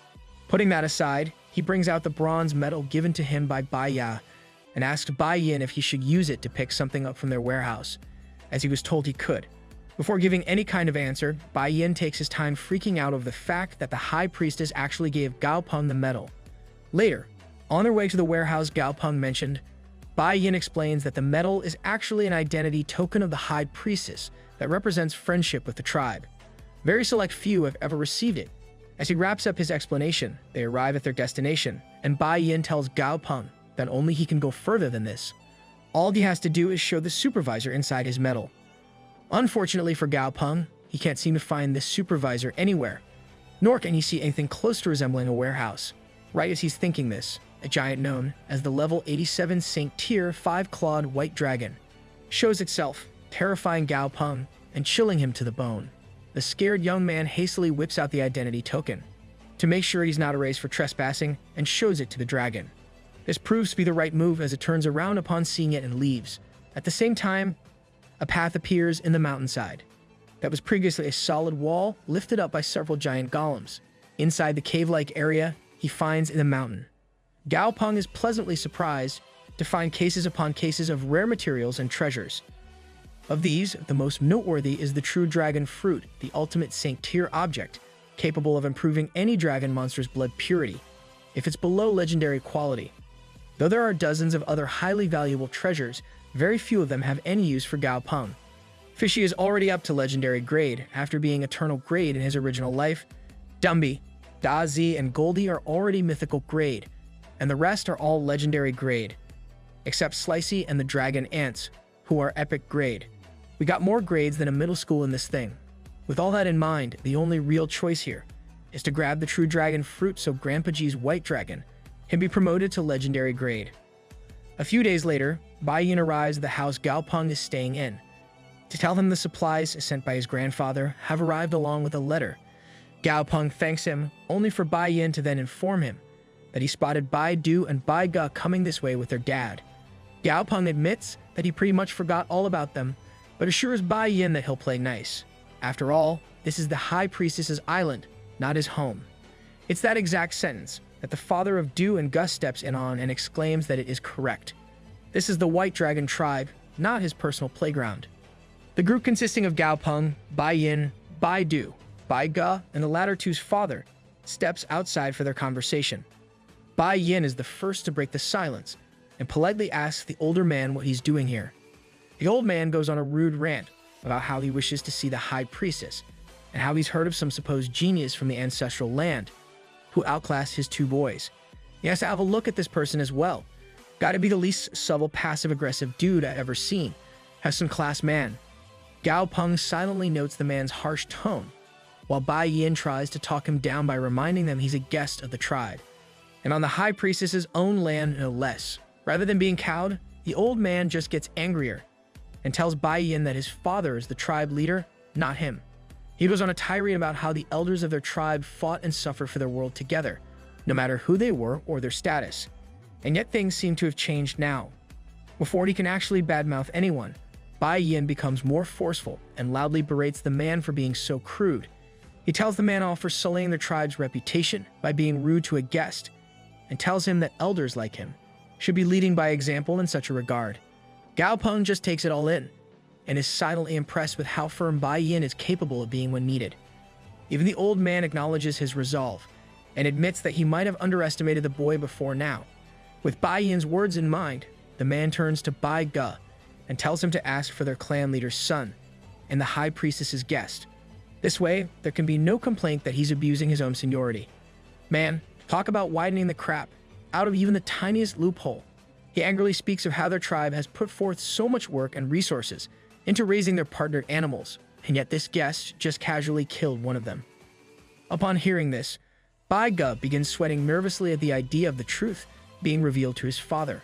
Putting that aside, he brings out the bronze medal given to him by Bai Ya and asks Bai Yin if he should use it to pick something up from their warehouse, as he was told he could. Before giving any kind of answer, Bai Yin takes his time freaking out over the fact that the High Priestess actually gave Gao Peng the medal. Later, on their way to the warehouse Gao Peng mentioned, Bai Yin explains that the medal is actually an identity token of the High Priestess that represents friendship with the tribe. Very select few have ever received it. As he wraps up his explanation, they arrive at their destination, and Bai Yin tells Gao Peng that only he can go further than this. All he has to do is show the supervisor inside his medal. Unfortunately for Gao Peng, he can't seem to find this supervisor anywhere, nor can he see anything close to resembling a warehouse. Right as he's thinking this, a giant known as the level 87 Saint Tier 5-clawed White Dragon shows itself, terrifying Gao Peng and chilling him to the bone. The scared young man hastily whips out the identity token to make sure he's not erased for trespassing and shows it to the dragon. This proves to be the right move as it turns around upon seeing it and leaves. At the same time, a path appears in the mountainside that was previously a solid wall lifted up by several giant golems. Inside the cave-like area he finds in the mountain, Gao Peng is pleasantly surprised to find cases upon cases of rare materials and treasures. Of these, the most noteworthy is the true dragon fruit, the ultimate Saint Tier object, capable of improving any dragon monster's blood purity if it's below legendary quality. Though there are dozens of other highly valuable treasures, very few of them have any use for Gao Peng. Fishy is already up to legendary grade after being eternal grade in his original life. Dumby, Dazi, and Goldie are already mythical grade, and the rest are all legendary grade, except Slicey and the dragon ants, who are epic grade. We got more grades than a middle school in this thing. With all that in mind, the only real choice here is to grab the true dragon fruit so Grandpa G's White Dragon can be promoted to legendary grade. A few days later, Bai Yin arrives at the house Gao Peng is staying in to tell him the supplies sent by his grandfather have arrived along with a letter. Gao Peng thanks him, only for Bai Yin to then inform him that he spotted Bai Du and Bai Ge coming this way with their dad. Gao Peng admits that he pretty much forgot all about them, but assures Bai Yin that he'll play nice. After all, this is the High Priestess's island, not his home. It's that exact sentence that the father of Du and Gus steps in on and exclaims that it is correct. This is the White Dragon tribe, not his personal playground. The group consisting of Gao Peng, Bai Yin, Bai Du, Bai Ge, and the latter two's father steps outside for their conversation. Bai Yin is the first to break the silence and politely asks the older man what he's doing here. The old man goes on a rude rant about how he wishes to see the High Priestess and how he's heard of some supposed genius from the ancestral land who outclassed his two boys. He has to have a look at this person as well. Gotta be the least subtle passive-aggressive dude I've ever seen. Has some class, man. Gao Peng silently notes the man's harsh tone, while Bai Yin tries to talk him down by reminding them he's a guest of the tribe, and on the High Priestess's own land no less. Rather than being cowed, the old man just gets angrier and tells Bai Yin that his father is the tribe leader, not him. He goes on a tirade about how the elders of their tribe fought and suffered for their world together, no matter who they were or their status. And yet things seem to have changed now. Before he can actually badmouth anyone, Bai Yin becomes more forceful and loudly berates the man for being so crude. He tells the man off for sullying their tribe's reputation by being rude to a guest, and tells him that elders like him should be leading by example in such a regard. Gao Peng just takes it all in, and is silently impressed with how firm Bai Yin is capable of being when needed. Even the old man acknowledges his resolve, and admits that he might have underestimated the boy before now. With Bai Yin's words in mind, the man turns to Bai Ge and tells him to ask for their clan leader's son and the high priestess's guest. This way, there can be no complaint that he's abusing his own seniority. Man, talk about widening the crap out of even the tiniest loophole. He angrily speaks of how their tribe has put forth so much work and resources into raising their partnered animals, and yet this guest just casually killed one of them. Upon hearing this, Bai Ge begins sweating nervously at the idea of the truth being revealed to his father.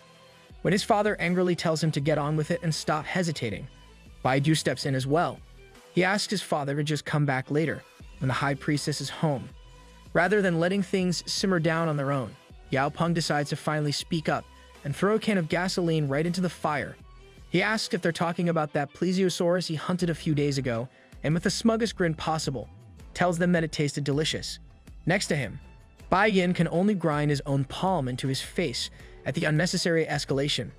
When his father angrily tells him to get on with it and stop hesitating, Bai Du steps in as well. He asks his father to just come back later, when the high priestess is home. Rather than letting things simmer down on their own, Yao Peng decides to finally speak up and throw a can of gasoline right into the fire. He asks if they're talking about that plesiosaurus he hunted a few days ago, and with the smuggest grin possible, tells them that it tasted delicious. Next to him, Bai Yin can only grind his own palm into his face at the unnecessary escalation.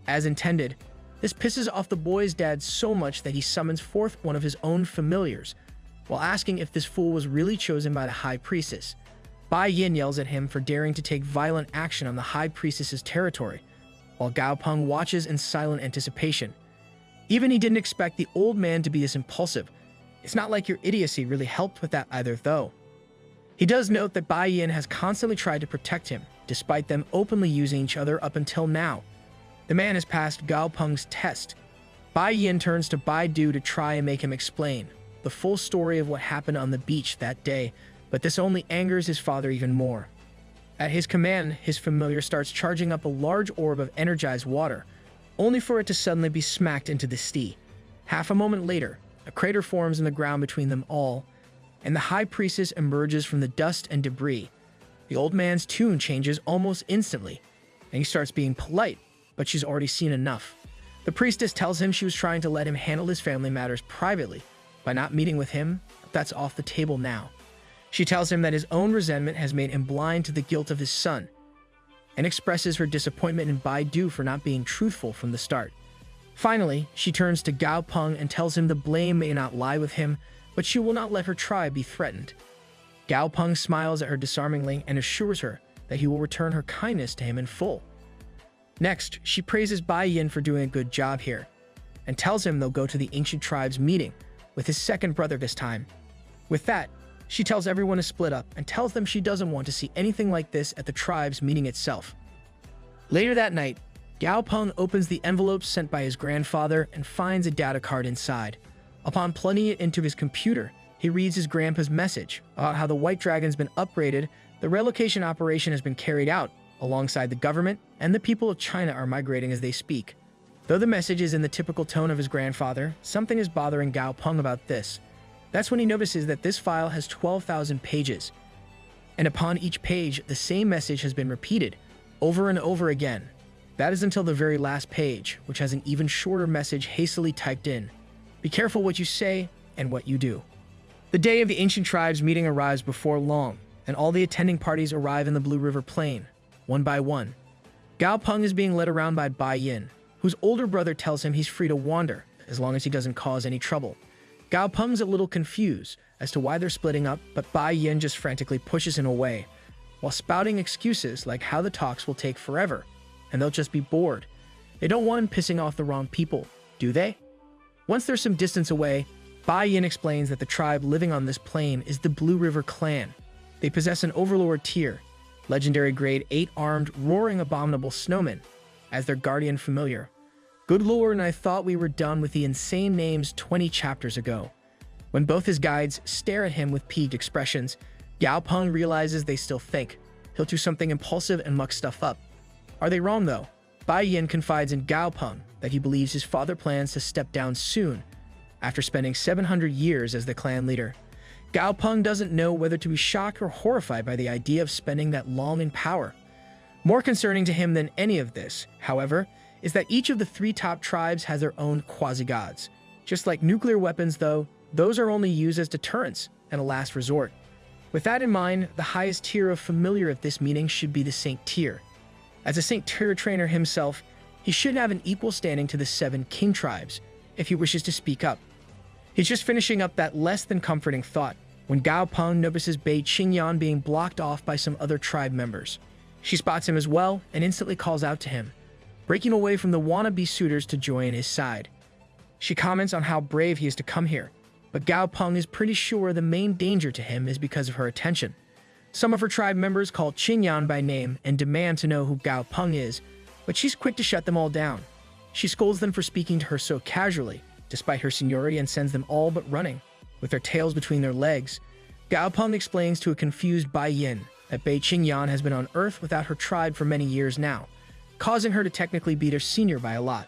As intended, this pisses off the boy's dad so much that he summons forth one of his own familiars, while asking if this fool was really chosen by the high priestess. Bai Yin yells at him for daring to take violent action on the high priestess's territory, while Gao Peng watches in silent anticipation. Even he didn't expect the old man to be this impulsive. It's not like your idiocy really helped with that either, though. He does note that Bai Yin has constantly tried to protect him, despite them openly using each other up until now. The man has passed Gao Peng's test. Bai Yin turns to Bai Du to try and make him explain the full story of what happened on the beach that day, but this only angers his father even more. At his command, his familiar starts charging up a large orb of energized water, only for it to suddenly be smacked into the sea. Half a moment later, a crater forms in the ground between them all, and the high priestess emerges from the dust and debris. The old man's tune changes almost instantly, and he starts being polite, but she's already seen enough. The priestess tells him she was trying to let him handle his family matters privately by not meeting with him, but that's off the table now. She tells him that his own resentment has made him blind to the guilt of his son, and expresses her disappointment in Bai Du for not being truthful from the start. Finally, she turns to Gao Peng and tells him the blame may not lie with him, but she will not let her tribe be threatened. Gao Peng smiles at her disarmingly and assures her that he will return her kindness to him in full. Next, she praises Bai Yin for doing a good job here, and tells him they'll go to the ancient tribe's meeting, with his second brother this time. With that, she tells everyone to split up and tells them she doesn't want to see anything like this at the tribe's meeting itself. Later that night, Gao Peng opens the envelope sent by his grandfather and finds a data card inside. Upon plugging it into his computer, he reads his grandpa's message about how the White Dragon's been upgraded, the relocation operation has been carried out, alongside the government, and the people of China are migrating as they speak. Though the message is in the typical tone of his grandfather, something is bothering Gao Peng about this. That's when he notices that this file has 12,000 pages, and upon each page, the same message has been repeated, over and over again. That is until the very last page, which has an even shorter message hastily typed in. Be careful what you say and what you do. The day of the ancient tribes meeting arrives before long, and all the attending parties arrive in the Blue River Plain, one by one. Gao Peng is being led around by Bai Yin, whose older brother tells him he's free to wander, as long as he doesn't cause any trouble. Gao Peng's a little confused as to why they're splitting up, but Bai Yin just frantically pushes him away, while spouting excuses like how the talks will take forever, and they'll just be bored. They don't want him pissing off the wrong people, do they? Once there's some distance away, Bai Yin explains that the tribe living on this plain is the Blue River Clan. They possess an overlord tier, legendary grade 8 armed, roaring abominable snowman, as their guardian familiar. Good lord, and I thought we were done with the insane names 20 chapters ago. When both his guides stare at him with peeved expressions, Gao Peng realizes they still think he'll do something impulsive and muck stuff up. Are they wrong though? Bai Yin confides in Gao Peng that he believes his father plans to step down soon, after spending 700 years as the clan leader. Gao Peng doesn't know whether to be shocked or horrified by the idea of spending that long in power. More concerning to him than any of this, however, is that each of the three top tribes has their own quasi-gods. Just like nuclear weapons, though, those are only used as deterrents and a last resort. With that in mind, the highest tier of familiar at this meeting should be the Saint Tier. As a Saint Tier trainer himself, he should have an equal standing to the 7 king tribes if he wishes to speak up. He's just finishing up that less than comforting thought when Gao Peng notices Bei Qingyan being blocked off by some other tribe members. She spots him as well and instantly calls out to him, breaking away from the wannabe suitors to join his side. She comments on how brave he is to come here, but Gao Peng is pretty sure the main danger to him is because of her attention. Some of her tribe members call Qingyan by name and demand to know who Gao Peng is, but she's quick to shut them all down. She scolds them for speaking to her so casually, despite her seniority, and sends them all but running, with their tails between their legs. Gao Peng explains to a confused Bai Yin that Bei Qingyan has been on Earth without her tribe for many years now, causing her to technically beat her senior by a lot.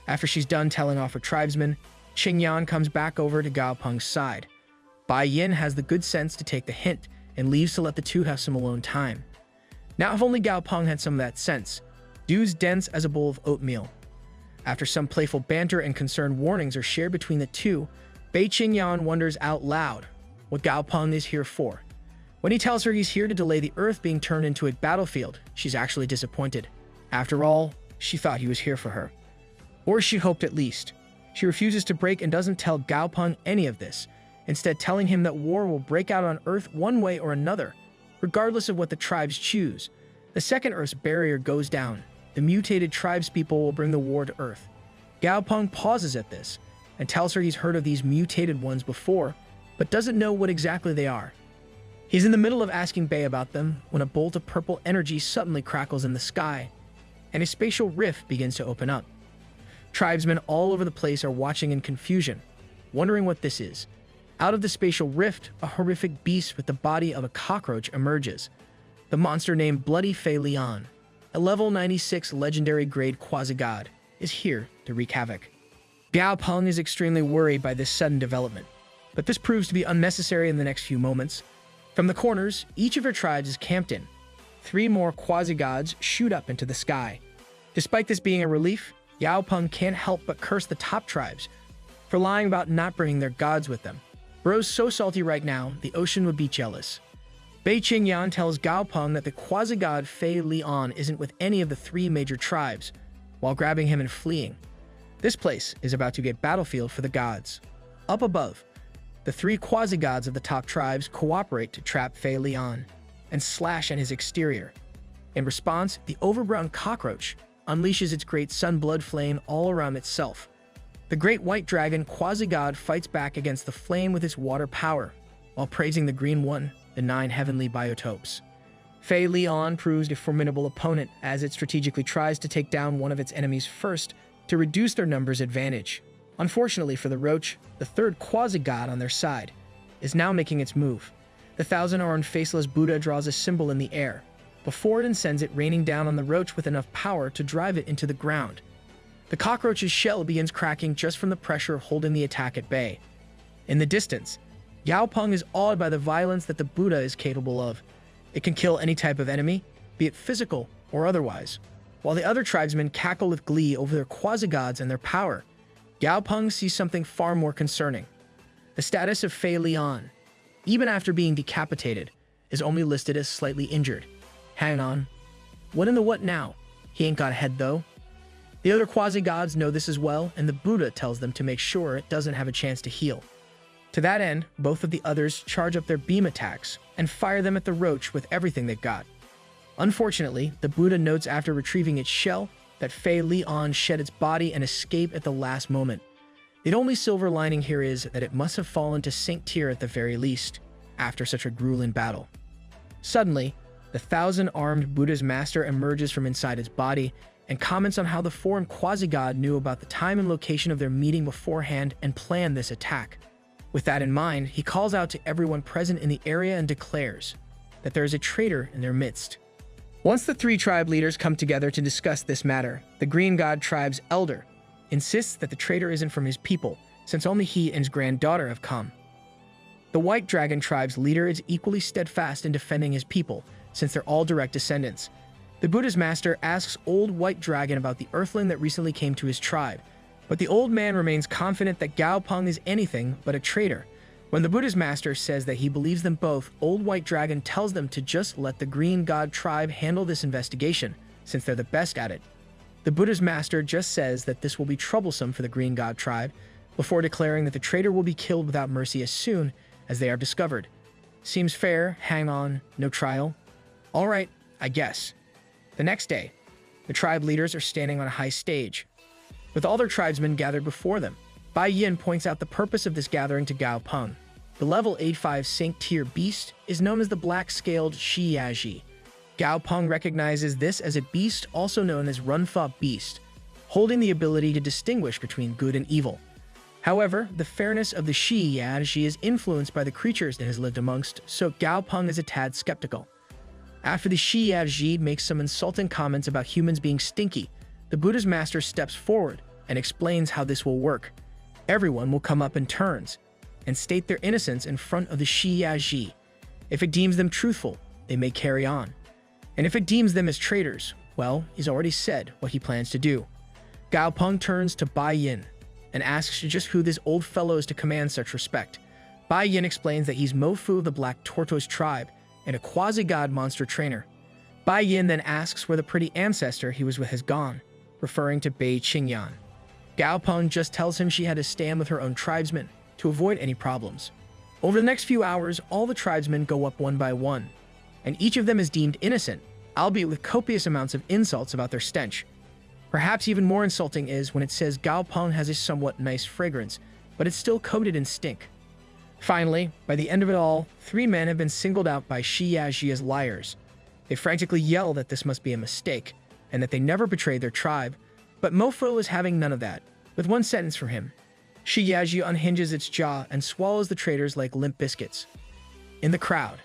After she's done telling off her tribesmen, Qingyan comes back over to Gao Peng's side. Bai Yin has the good sense to take the hint and leaves to let the two have some alone time. Now if only Gao Peng had some of that sense, dude's dense as a bowl of oatmeal. After some playful banter and concerned warnings are shared between the two, Bei Qingyan wonders out loud what Gao Peng is here for. When he tells her he's here to delay the Earth being turned into a battlefield, she's actually disappointed. After all, she thought he was here for her. Or she hoped at least. She refuses to break and doesn't tell Gao Peng any of this, instead telling him that war will break out on Earth one way or another, regardless of what the tribes choose. The second Earth's barrier goes down, the mutated tribespeople will bring the war to Earth. Gao Peng pauses at this and tells her he's heard of these mutated ones before, but doesn't know what exactly they are. He's in the middle of asking Bei about them when a bolt of purple energy suddenly crackles in the sky, and a spatial rift begins to open up. Tribesmen all over the place are watching in confusion, wondering what this is. Out of the spatial rift, a horrific beast with the body of a cockroach emerges. The monster named Bloody Fei Lian, a level 96 legendary grade quasi-god, is here to wreak havoc. Gao Peng is extremely worried by this sudden development, but this proves to be unnecessary in the next few moments. From the corners, each of her tribes is camped in. 3 more quasi-gods shoot up into the sky. Despite this being a relief, Gao Peng can't help but curse the top tribes for lying about not bringing their gods with them. Bro's so salty right now, the ocean would be jealous. Bei Qingyan tells Gao Peng that the quasi-god Fei Lian isn't with any of the 3 major tribes, while grabbing him and fleeing. This place is about to be a battlefield for the gods. Up above, the 3 quasi-gods of the top tribes cooperate to trap Fei Lian and slash at his exterior. In response, the overgrown cockroach unleashes its great sun-blood flame all around itself. The great white dragon quasi-god fights back against the flame with its water power, while praising the green one, the 9 heavenly biotopes. Fei Lian proves a formidable opponent as it strategically tries to take down one of its enemies first to reduce their numbers advantage. Unfortunately for the roach, the 3rd quasi-god on their side is now making its move. The 1,000-armed faceless Buddha draws a symbol in the air, before it sends it raining down on the roach with enough power to drive it into the ground. The cockroach's shell begins cracking just from the pressure holding the attack at bay. In the distance, Gao Peng is awed by the violence that the Buddha is capable of. It can kill any type of enemy, be it physical or otherwise. While the other tribesmen cackle with glee over their quasi-gods and their power, Gao Peng sees something far more concerning. The status of Fei Lian, even after being decapitated, is only listed as slightly injured. Hang on. What in the what now? He ain't got a head though. The other quasi-gods know this as well, and the Buddha tells them to make sure it doesn't have a chance to heal. To that end, both of the others charge up their beam attacks and fire them at the roach with everything they've got. Unfortunately, the Buddha notes after retrieving its shell that Fei Lian shed its body and escaped at the last moment. The only silver lining here is that it must have fallen to Saint Tier at the very least, after such a grueling battle. Suddenly, the 1,000-armed Buddha's master emerges from inside its body and comments on how the foreign quasi-god knew about the time and location of their meeting beforehand and planned this attack. With that in mind, he calls out to everyone present in the area and declares that there is a traitor in their midst. Once the 3 tribe leaders come together to discuss this matter, the Green God tribe's elder, insists that the traitor isn't from his people, since only he and his granddaughter have come. The White Dragon tribe's leader is equally steadfast in defending his people, since they're all direct descendants. The Buddha's master asks Old White Dragon about the earthling that recently came to his tribe, but the old man remains confident that Gao Peng is anything but a traitor. When the Buddha's master says that he believes them both, Old White Dragon tells them to just let the Green God tribe handle this investigation, since they're the best at it. The Buddha's master just says that this will be troublesome for the Green God tribe, before declaring that the traitor will be killed without mercy as soon as they are discovered. Seems fair, hang on, no trial. All right, I guess. The next day, the tribe leaders are standing on a high stage, with all their tribesmen gathered before them. Bai Yin points out the purpose of this gathering to Gao Peng. The level 85 Sanct-Tier beast is known as the Black-Scaled Shi Yaji. Gao Peng recognizes this as a beast also known as Runfa Beast, holding the ability to distinguish between good and evil. However, the fairness of the Shi Yaji is influenced by the creatures it has lived amongst, so Gao Peng is a tad skeptical. After the Shi Yaji makes some insulting comments about humans being stinky, the Buddha's master steps forward and explains how this will work. Everyone will come up in turns and state their innocence in front of the Shi Yaji. If it deems them truthful, they may carry on. And if it deems them as traitors, well, he's already said what he plans to do. Gao Peng turns to Bai Yin and asks just who this old fellow is to command such respect. Bai Yin explains that he's Mofu of the Black Tortoise tribe and a quasi-god monster trainer. Bai Yin then asks where the pretty ancestor he was with has gone, referring to Bei Qingyan. Gao Peng just tells him she had to stand with her own tribesmen to avoid any problems. Over the next few hours, all the tribesmen go up one by one, and each of them is deemed innocent, albeit with copious amounts of insults about their stench. Perhaps even more insulting is when it says Gao Peng has a somewhat nice fragrance, but it's still coated in stink. Finally, by the end of it all, 3 men have been singled out by Shi Yaji as liars. They frantically yell that this must be a mistake, and that they never betrayed their tribe, but Mofo is having none of that, with one sentence from him. Shi Yaji unhinges its jaw and swallows the traitors like limp biscuits. In the crowd,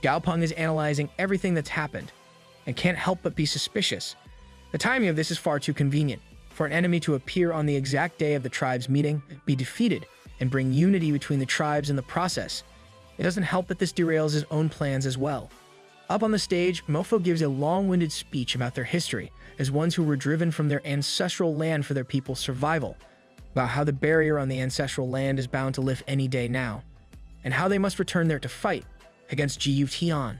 Gao Peng is analyzing everything that's happened, and can't help but be suspicious. The timing of this is far too convenient, for an enemy to appear on the exact day of the tribe's meeting, be defeated, and bring unity between the tribes in the process. It doesn't help that this derails his own plans as well. Up on the stage, Mofo gives a long-winded speech about their history as ones who were driven from their ancestral land for their people's survival, about how the barrier on the ancestral land is bound to lift any day now, and how they must return there to fight against Jiyu Tian.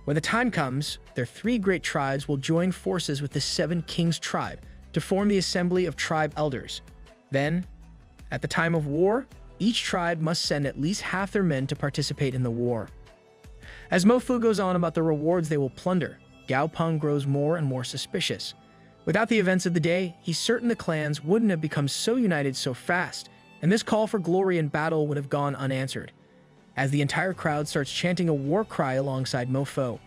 When the time comes, their 3 great tribes will join forces with the 7 Kings tribe to form the Assembly of Tribe Elders. Then, at the time of war, each tribe must send at least half their men to participate in the war. As Mofu goes on about the rewards they will plunder, Gao Peng grows more and more suspicious. Without the events of the day, he's certain the clans wouldn't have become so united so fast, and this call for glory in battle would have gone unanswered. As the entire crowd starts chanting a war cry alongside Mofo,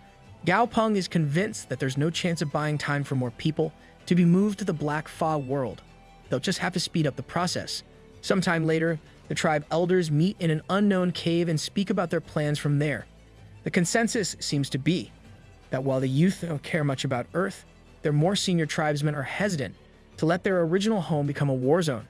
Gao Peng is convinced that there's no chance of buying time for more people to be moved to the Black Fa world. They'll just have to speed up the process. Sometime later, the tribe elders meet in an unknown cave and speak about their plans from there. The consensus seems to be that while the youth don't care much about Earth, their more senior tribesmen are hesitant to let their original home become a war zone.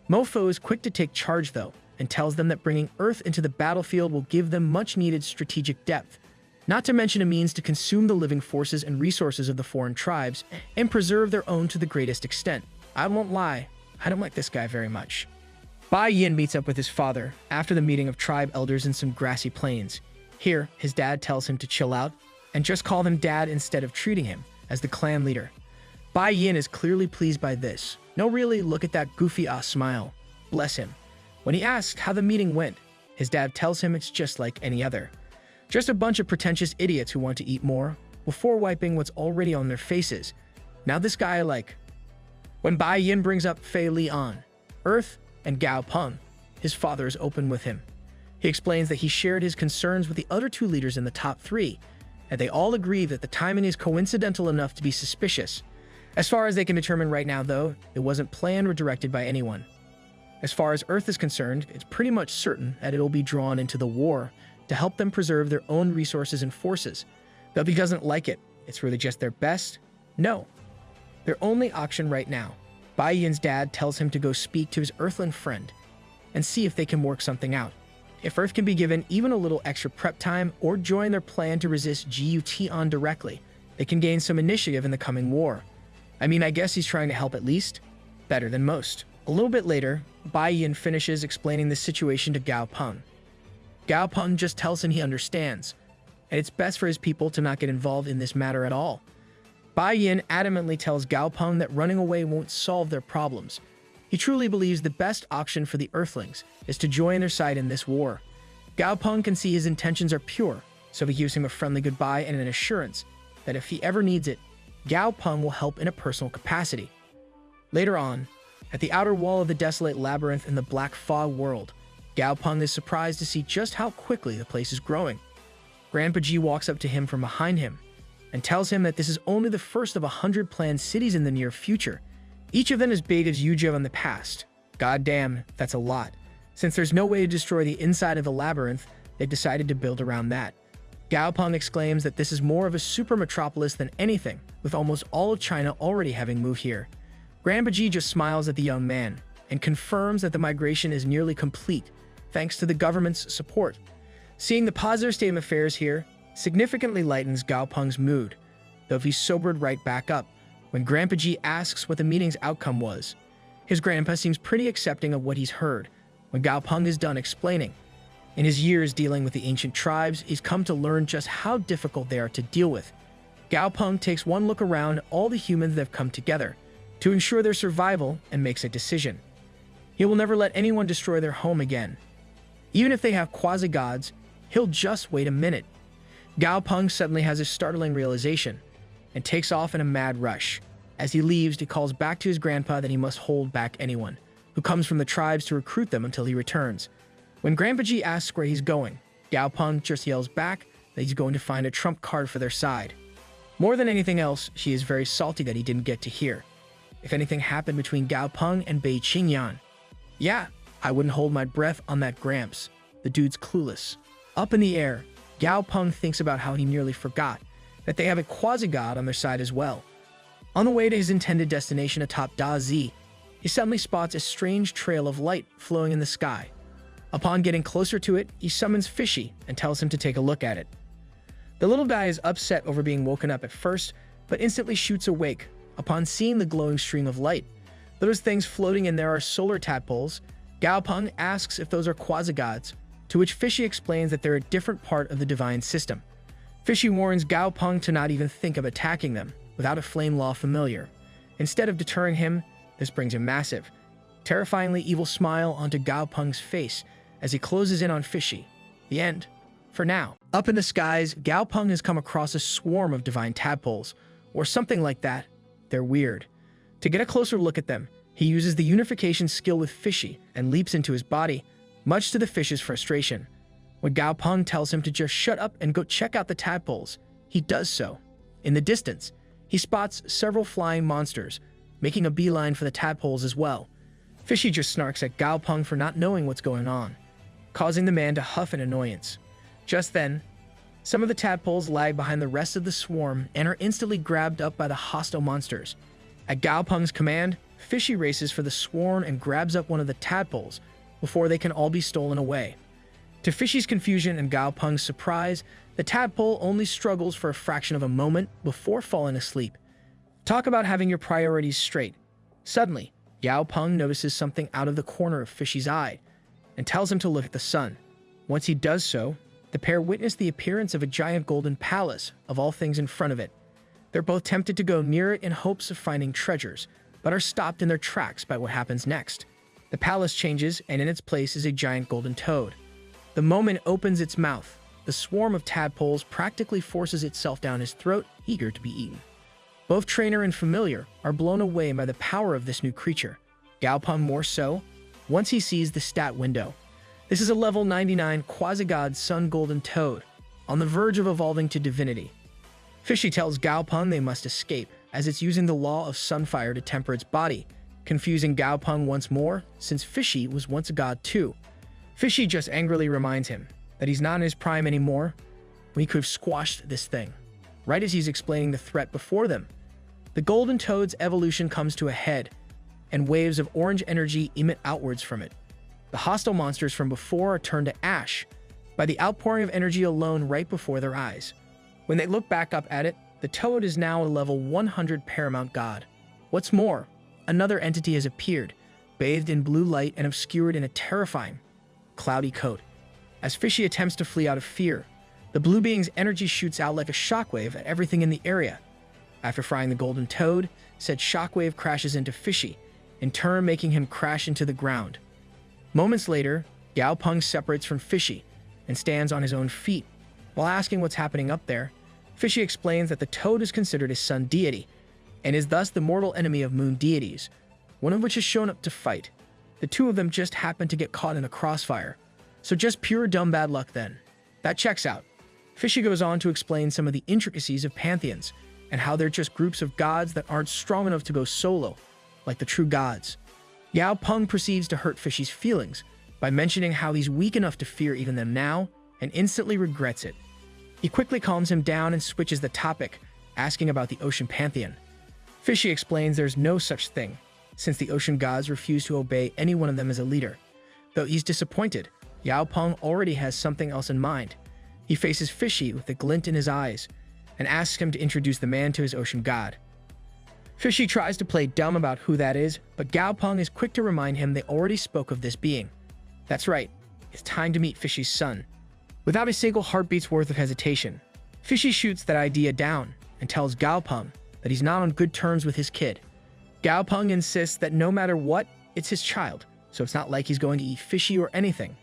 Mofo is quick to take charge, though, and tells them that bringing Earth into the battlefield will give them much-needed strategic depth, not to mention a means to consume the living forces and resources of the foreign tribes and preserve their own to the greatest extent. I won't lie, I don't like this guy very much. Bai Yin meets up with his father after the meeting of tribe elders in some grassy plains. Here, his dad tells him to chill out and just call him dad instead of treating him as the clan leader. Bai Yin is clearly pleased by this. No, really, look at that goofy-ass smile. Bless him. When he asks how the meeting went, his dad tells him it's just like any other. Just a bunch of pretentious idiots who want to eat more before wiping what's already on their faces. Now this guy I like. When Bai Yin brings up Fei Lian, Earth, and Gao Peng, his father is open with him. He explains that he shared his concerns with the other 2 leaders in the top 3, and they all agree that the timing is coincidental enough to be suspicious. As far as they can determine right now, though, it wasn't planned or directed by anyone. As far as Earth is concerned, it's pretty much certain that it'll be drawn into the war to help them preserve their own resources and forces. But if he doesn't like it, it's really just their best? No. Their only option right now. Bai Yin's dad tells him to go speak to his Earthling friend and see if they can work something out. If Earth can be given even a little extra prep time or join their plan to resist Gution directly, they can gain some initiative in the coming war. I mean, I guess he's trying to help at least. Better than most. A little bit later, Bai Yin finishes explaining the situation to Gao Peng. Gao Peng just tells him he understands, and it's best for his people to not get involved in this matter at all. Bai Yin adamantly tells Gao Peng that running away won't solve their problems. He truly believes the best option for the Earthlings is to join their side in this war. Gao Peng can see his intentions are pure, so he gives him a friendly goodbye and an assurance that if he ever needs it, Gao Peng will help in a personal capacity. Later on, at the outer wall of the desolate labyrinth in the Black Fog world, Gao Peng is surprised to see just how quickly the place is growing. Grandpa G walks up to him from behind him and tells him that this is only the first of 100 planned cities in the near future, each of them as big as Yuzhou in the past. God damn, that's a lot. Since there's no way to destroy the inside of the labyrinth, they've decided to build around that. Gao Peng exclaims that this is more of a super metropolis than anything, with almost all of China already having moved here. Grandpa G just smiles at the young man and confirms that the migration is nearly complete, thanks to the government's support. Seeing the positive state of affairs here significantly lightens Gao Peng's mood, though he's sobered right back up when Grandpa G asks what the meeting's outcome was. His grandpa seems pretty accepting of what he's heard when Gao Peng is done explaining. In his years dealing with the ancient tribes, he's come to learn just how difficult they are to deal with. Gao Peng takes one look around at all the humans that have come together to ensure their survival and makes a decision. He will never let anyone destroy their home again. Even if they have quasi-gods, he'll just wait a minute. Gao Peng suddenly has a startling realization and takes off in a mad rush. As he leaves, he calls back to his grandpa that he must hold back anyone who comes from the tribes to recruit them until he returns. When Grandpa G asks where he's going, Gao Peng just yells back that he's going to find a trump card for their side. More than anything else, she is very salty that he didn't get to hear if anything happened between Gao Peng and Bei Qingyan. Yeah, I wouldn't hold my breath on that Gramps. The dude's clueless. Up in the air, Gao Peng thinks about how he nearly forgot that they have a quasi-god on their side as well. On the way to his intended destination atop Da Zi, he suddenly spots a strange trail of light flowing in the sky. Upon getting closer to it, he summons Fishy and tells him to take a look at it. The little guy is upset over being woken up at first, but instantly shoots awake upon seeing the glowing stream of light. Those things floating in there are solar tadpoles. Gao Peng asks if those are quasi-gods, to which Fishy explains that they're a different part of the divine system. Fishy warns Gao Peng to not even think of attacking them without a flame law familiar. Instead of deterring him, this brings a massive, terrifyingly evil smile onto Gao Peng's face as he closes in on Fishy. The end. For now. Up in the skies, Gao Peng has come across a swarm of divine tadpoles, or something like that. They're weird. To get a closer look at them, he uses the unification skill with Fishy and leaps into his body, much to the fish's frustration. When Gao Peng tells him to just shut up and go check out the tadpoles, he does so. In the distance, he spots several flying monsters, making a beeline for the tadpoles as well. Fishy just snarks at Gao Peng for not knowing what's going on, causing the man to huff in annoyance. Just then, some of the tadpoles lag behind the rest of the swarm and are instantly grabbed up by the hostile monsters. At Gao Peng's command, Fishy races for the swarm and grabs up one of the tadpoles before they can all be stolen away. To Fishy's confusion and Gao Peng's surprise, the tadpole only struggles for a fraction of a moment before falling asleep. Talk about having your priorities straight. Suddenly, Gao Peng notices something out of the corner of Fishy's eye and tells him to look at the sun. Once he does so, the pair witness the appearance of a giant golden palace of all things in front of it. They're both tempted to go near it in hopes of finding treasures, but are stopped in their tracks by what happens next. The palace changes, and in its place is a giant golden toad. The moment it opens its mouth, the swarm of tadpoles practically forces itself down his throat, eager to be eaten. Both trainer and familiar are blown away by the power of this new creature. Gao Peng more so, once he sees the stat window. This is a level 99 quasi-god sun golden toad, on the verge of evolving to divinity. Fishy tells Gao Peng they must escape, as it's using the law of sunfire to temper its body, confusing Gao Peng once more, since Fishy was once a god too. Fishy just angrily reminds him that he's not in his prime anymore, when he could have squashed this thing. Right as he's explaining the threat before them, the golden toad's evolution comes to a head. and waves of orange energy emit outwards from it. The hostile monsters from before are turned to ash by the outpouring of energy alone right before their eyes. When they look back up at it, the toad is now a level 100 paramount god. What's more, another entity has appeared, bathed in blue light and obscured in a terrifying, cloudy coat. As Fishy attempts to flee out of fear, the blue being's energy shoots out like a shockwave at everything in the area. After frying the golden toad, said shockwave crashes into Fishy, in turn making him crash into the ground. Moments later, Gao Peng separates from Fishy and stands on his own feet. While asking what's happening up there, Fishy explains that the toad is considered a sun deity and is thus the mortal enemy of moon deities, one of which has shown up to fight. The two of them just happened to get caught in a crossfire, so just pure dumb bad luck then. That checks out. Fishy goes on to explain some of the intricacies of pantheons and how they're just groups of gods that aren't strong enough to go solo, like the true gods. Gao Peng proceeds to hurt Fishy's feelings by mentioning how he's weak enough to fear even them now and instantly regrets it. He quickly calms him down and switches the topic, asking about the ocean pantheon. Fishy explains there's no such thing, since the ocean gods refuse to obey any one of them as a leader. Though he's disappointed, Gao Peng already has something else in mind. He faces Fishy with a glint in his eyes and asks him to introduce the man to his ocean god. Fishy tries to play dumb about who that is, but Gao Peng is quick to remind him they already spoke of this being. That's right, it's time to meet Fishy's son. Without a single heartbeat's worth of hesitation, Fishy shoots that idea down and tells Gao Peng that he's not on good terms with his kid. Gao Peng insists that no matter what, it's his child, so it's not like he's going to eat Fishy or anything.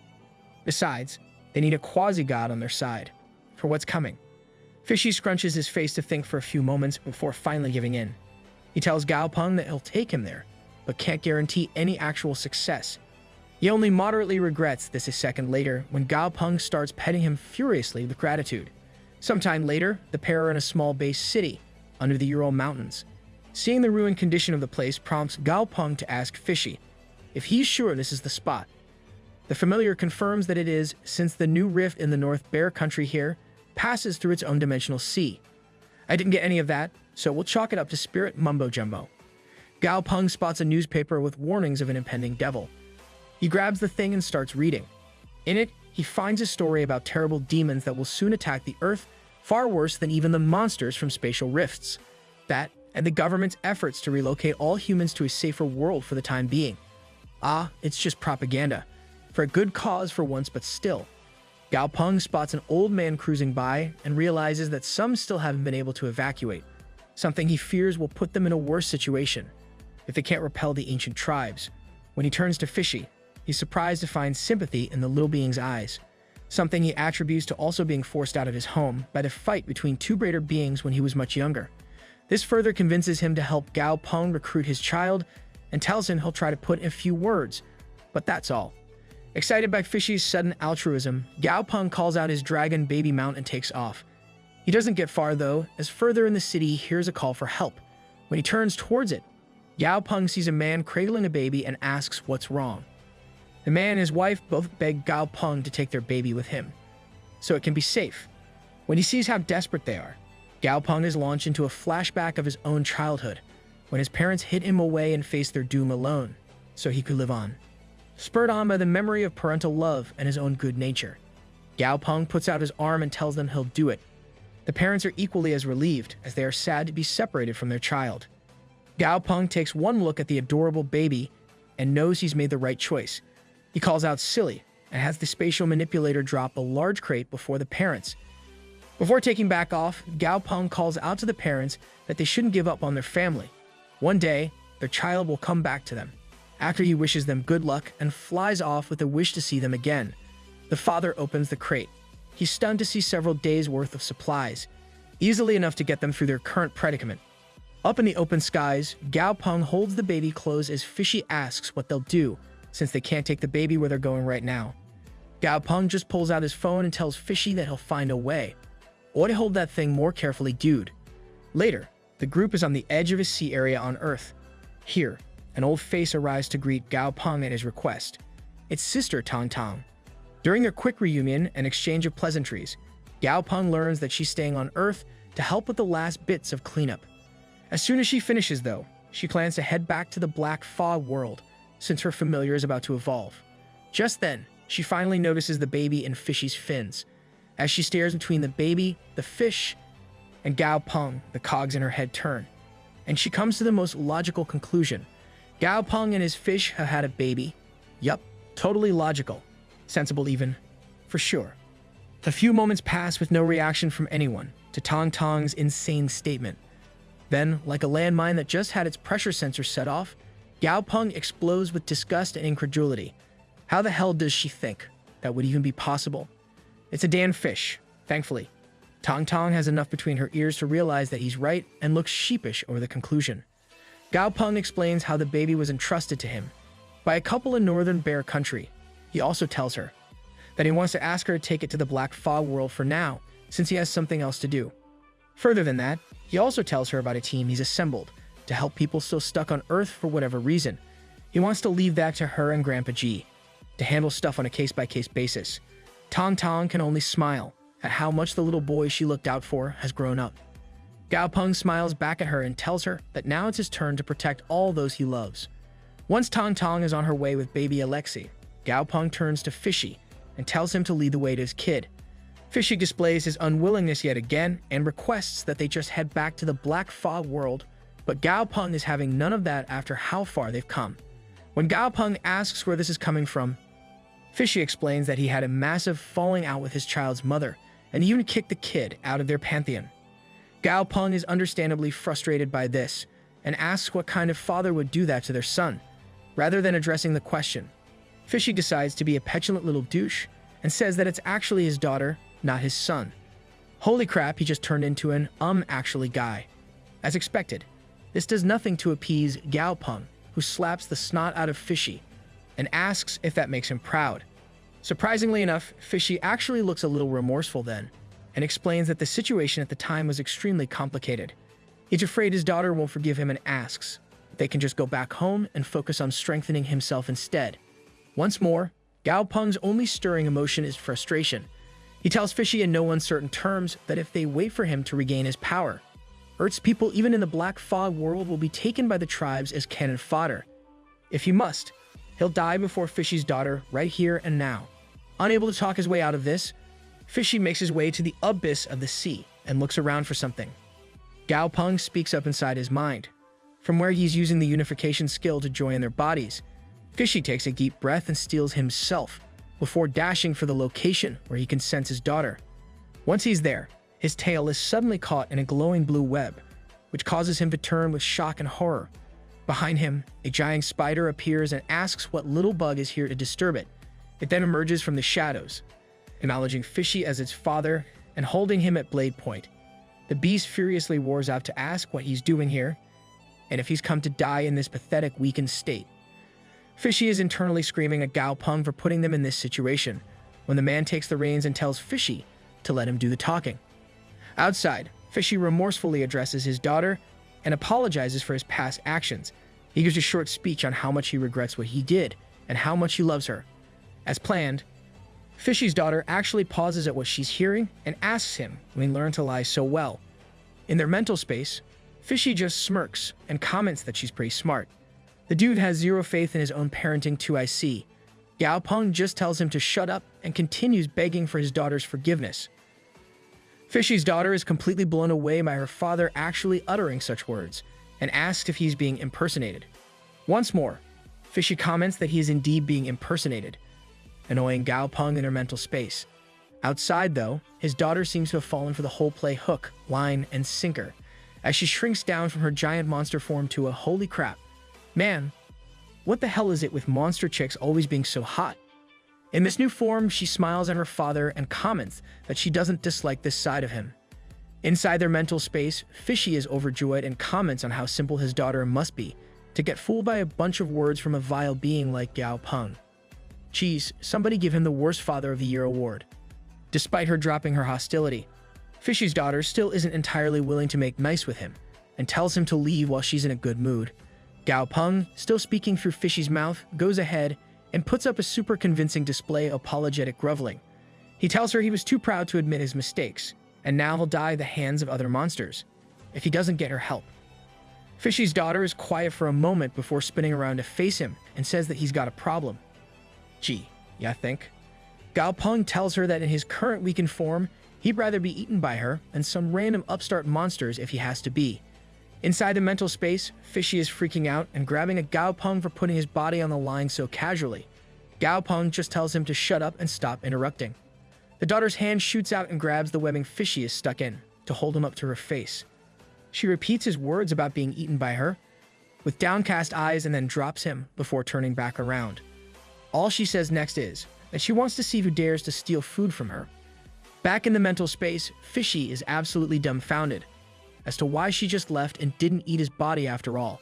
Besides, they need a quasi-god on their side for what's coming. Fishy scrunches his face to think for a few moments before finally giving in. He tells Gao Peng that he'll take him there, but can't guarantee any actual success. He only moderately regrets this a second later when Gao Peng starts petting him furiously with gratitude. Sometime later, the pair are in a small base city under the Ural Mountains. Seeing the ruined condition of the place prompts Gao Peng to ask Fishy if he's sure this is the spot. The familiar confirms that it is, since the new rift in the North Bear country here passes through its own dimensional sea. I didn't get any of that, so we'll chalk it up to spirit mumbo-jumbo. Gao Peng spots a newspaper with warnings of an impending devil. He grabs the thing and starts reading. In it, he finds a story about terrible demons that will soon attack the Earth, far worse than even the monsters from spatial rifts. That, and the government's efforts to relocate all humans to a safer world for the time being. Ah, it's just propaganda. For a good cause for once, but still. Gao Peng spots an old man cruising by and realizes that some still haven't been able to evacuate, something he fears will put them in a worse situation if they can't repel the ancient tribes. When he turns to Fishy, he's surprised to find sympathy in the little being's eyes, something he attributes to also being forced out of his home by the fight between two greater beings when he was much younger. This further convinces him to help Gao Peng recruit his child and tells him he'll try to put in a few words, but that's all. Excited by Fishy's sudden altruism, Gao Peng calls out his dragon baby mount and takes off. He doesn't get far though, as further in the city he hears a call for help. When he turns towards it, Gao Peng sees a man cradling a baby and asks what's wrong. The man and his wife both beg Gao Peng to take their baby with him, so it can be safe. When he sees how desperate they are, Gao Peng is launched into a flashback of his own childhood, when his parents hid him away and faced their doom alone, so he could live on. Spurred on by the memory of parental love and his own good nature, Gao Peng puts out his arm and tells them he'll do it. The parents are equally as relieved, as they are sad to be separated from their child. Gao Peng takes one look at the adorable baby and knows he's made the right choice. He calls out silly and has the spatial manipulator drop a large crate before the parents. Before taking back off, Gao Peng calls out to the parents that they shouldn't give up on their family. One day, their child will come back to them. After he wishes them good luck and flies off with a wish to see them again, the father opens the crate. He's stunned to see several days' worth of supplies, easily enough to get them through their current predicament. Up in the open skies, Gao Peng holds the baby close as Fishy asks what they'll do, since they can't take the baby where they're going right now. Gao Peng just pulls out his phone and tells Fishy that he'll find a way. Ought to hold that thing more carefully, dude. Later, the group is on the edge of a sea area on Earth. Here, an old face arrives to greet Gao Peng at his request. It's Sister Tang Tang. During their quick reunion and exchange of pleasantries, Gao Peng learns that she's staying on Earth to help with the last bits of cleanup. As soon as she finishes though, she plans to head back to the Black Fog world since her familiar is about to evolve. Just then, she finally notices the baby in Fishy's fins. As she stares between the baby, the fish, and Gao Peng, the cogs in her head turn, and she comes to the most logical conclusion. Gao Peng and his fish have had a baby. Yup, totally logical. Sensible even, for sure. A few moments pass with no reaction from anyone to Tong Tong's insane statement. Then, like a landmine that just had its pressure sensor set off, Gao Peng explodes with disgust and incredulity. How the hell does she think that would even be possible? It's a damn fish, thankfully. Tong Tong has enough between her ears to realize that he's right and looks sheepish over the conclusion. Gao Peng explains how the baby was entrusted to him by a couple in northern Bear Country. He also tells her that he wants to ask her to take it to the Black Fog world for now, since he has something else to do. Further than that, he also tells her about a team he's assembled to help people still stuck on Earth for whatever reason. He wants to leave that to her and Grandpa G to handle stuff on a case-by-case basis. Tong Tong can only smile at how much the little boy she looked out for has grown up. Gao Peng smiles back at her and tells her that now it's his turn to protect all those he loves. Once Tong Tong is on her way with baby Alexei, Gao Peng turns to Fishy and tells him to lead the way to his kid. Fishy displays his unwillingness yet again and requests that they just head back to the Black Fog world, but Gao Peng is having none of that after how far they've come. When Gao Peng asks where this is coming from, Fishy explains that he had a massive falling out with his child's mother and even kicked the kid out of their pantheon. Gao Peng is understandably frustrated by this and asks what kind of father would do that to their son. Rather than addressing the question, Fishy decides to be a petulant little douche and says that it's actually his daughter, not his son. Holy crap, he just turned into an actually guy. As expected, this does nothing to appease Gao Peng, who slaps the snot out of Fishy and asks if that makes him proud. Surprisingly enough, Fishy actually looks a little remorseful then and explains that the situation at the time was extremely complicated. He's afraid his daughter won't forgive him and asks if they can just go back home and focus on strengthening himself instead. Once more, Gao Peng's only stirring emotion is frustration. He tells Fishy in no uncertain terms that if they wait for him to regain his power, Earth's people even in the Black Fog world will be taken by the tribes as cannon fodder. If he must, he'll die before Fishy's daughter right here and now. Unable to talk his way out of this, Fishy makes his way to the abyss of the sea and looks around for something. Gao Peng speaks up inside his mind. From where he's using the unification skill to join their bodies, Fishy takes a deep breath and steels himself before dashing for the location where he can sense his daughter. Once he's there, his tail is suddenly caught in a glowing blue web, which causes him to turn with shock and horror. Behind him, a giant spider appears and asks what little bug is here to disturb it. It then emerges from the shadows, acknowledging Fishy as its father and holding him at blade point. The beast furiously roars out to ask what he's doing here, and if he's come to die in this pathetic, weakened state. Fishy is internally screaming at Gao Peng for putting them in this situation, when the man takes the reins and tells Fishy to let him do the talking. Outside, Fishy remorsefully addresses his daughter and apologizes for his past actions. He gives a short speech on how much he regrets what he did and how much he loves her. As planned, Fishy's daughter actually pauses at what she's hearing and asks him when he learned to lie so well. In their mental space, Fishy just smirks and comments that she's pretty smart. The dude has zero faith in his own parenting too, I see. Gao Peng just tells him to shut up and continues begging for his daughter's forgiveness. Fishy's daughter is completely blown away by her father actually uttering such words and asks if he's being impersonated. Once more, Fishy comments that he is indeed being impersonated, annoying Gao Peng in her mental space. Outside, though, his daughter seems to have fallen for the whole play hook, line, and sinker, as she shrinks down from her giant monster form to a holy crap. Man, what the hell is it with monster chicks always being so hot? In this new form, she smiles at her father and comments that she doesn't dislike this side of him. Inside their mental space, Fishy is overjoyed and comments on how simple his daughter must be to get fooled by a bunch of words from a vile being like Gao Peng. Geez, somebody give him the Worst Father of the Year award. Despite her dropping her hostility, Fishy's daughter still isn't entirely willing to make nice with him and tells him to leave while she's in a good mood. Gao Peng, still speaking through Fishy's mouth, goes ahead and puts up a super convincing display of apologetic groveling. He tells her he was too proud to admit his mistakes, and now he'll die at the hands of other monsters if he doesn't get her help. Fishy's daughter is quiet for a moment before spinning around to face him and says that he's got a problem. Gee, ya think? Gao Peng tells her that in his current weakened form, he'd rather be eaten by her than some random upstart monsters if he has to be. Inside the mental space, Fishy is freaking out and grabbing at Gao Peng for putting his body on the line so casually. Gao Peng just tells him to shut up and stop interrupting. The daughter's hand shoots out and grabs the webbing Fishy is stuck in to hold him up to her face. She repeats his words about being eaten by her, with downcast eyes, and then drops him before turning back around. All she says next is that she wants to see who dares to steal food from her. Back in the mental space, Fishy is absolutely dumbfounded as to why she just left and didn't eat his body after all.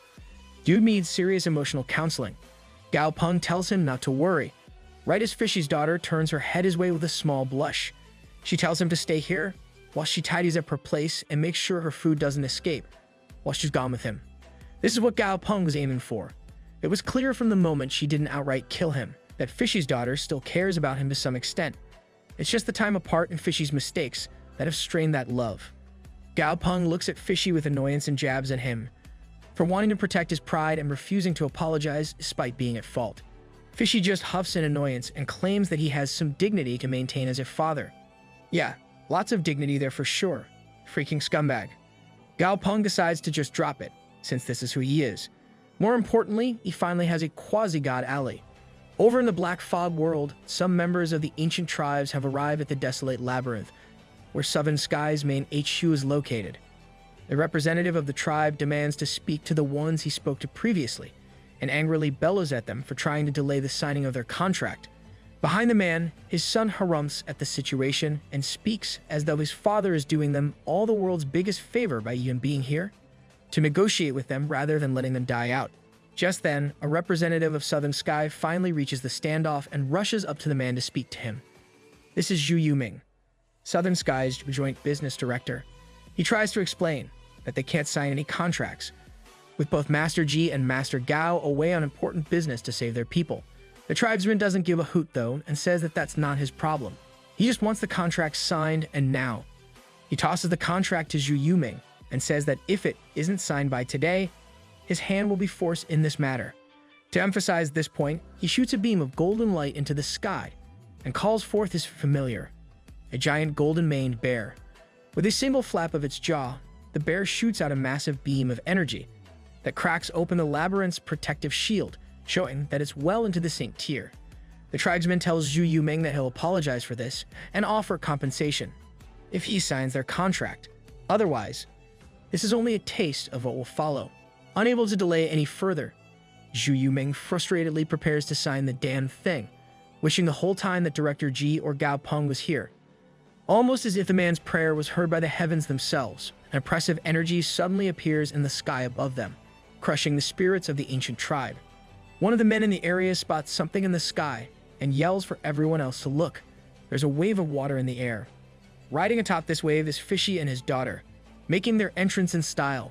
Dude needs serious emotional counseling. Gao Peng tells him not to worry. Right as Fishy's daughter turns her head his way with a small blush, she tells him to stay here while she tidies up her place and makes sure her food doesn't escape while she's gone with him. This is what Gao Peng was aiming for. It was clear from the moment she didn't outright kill him that Fishy's daughter still cares about him to some extent. It's just the time apart and Fishy's mistakes that have strained that love. Gao Peng looks at Fishy with annoyance and jabs at him for wanting to protect his pride and refusing to apologize despite being at fault. Fishy just huffs in annoyance and claims that he has some dignity to maintain as a father. Yeah, lots of dignity there for sure. Freaking scumbag. Gao Peng decides to just drop it, since this is who he is. More importantly, he finally has a quasi-god ally. Over in the Black Fog world, some members of the ancient tribes have arrived at the desolate labyrinth, where Southern Sky's main HQ is located. The representative of the tribe demands to speak to the ones he spoke to previously, and angrily bellows at them for trying to delay the signing of their contract. Behind the man, his son harumphs at the situation and speaks as though his father is doing them all the world's biggest favor by even being here, to negotiate with them rather than letting them die out. Just then, a representative of Southern Sky finally reaches the standoff and rushes up to the man to speak to him. This is Zhu Yuming, Southern Sky's joint business director. He tries to explain that they can't sign any contracts, with both Master Ji and Master Gao away on important business to save their people. The tribesman doesn't give a hoot though and says that that's not his problem. He just wants the contract signed and now. He tosses the contract to Zhu Yuming and says that if it isn't signed by today, his hand will be forced in this matter. To emphasize this point, he shoots a beam of golden light into the sky and calls forth his familiar, a giant golden-maned bear. With a single flap of its jaw, the bear shoots out a massive beam of energy that cracks open the labyrinth's protective shield, showing that it's well into the sink tier. The tribesman tells Zhu Yuming that he'll apologize for this and offer compensation if he signs their contract. Otherwise, this is only a taste of what will follow. Unable to delay any further, Zhu Yuming frustratedly prepares to sign the damn thing, wishing the whole time that Director Ji or Gao Peng was here. Almost as if the man's prayer was heard by the heavens themselves, an oppressive energy suddenly appears in the sky above them, crushing the spirits of the ancient tribe. One of the men in the area spots something in the sky and yells for everyone else to look. There's a wave of water in the air. Riding atop this wave is Fishy and his daughter, making their entrance in style.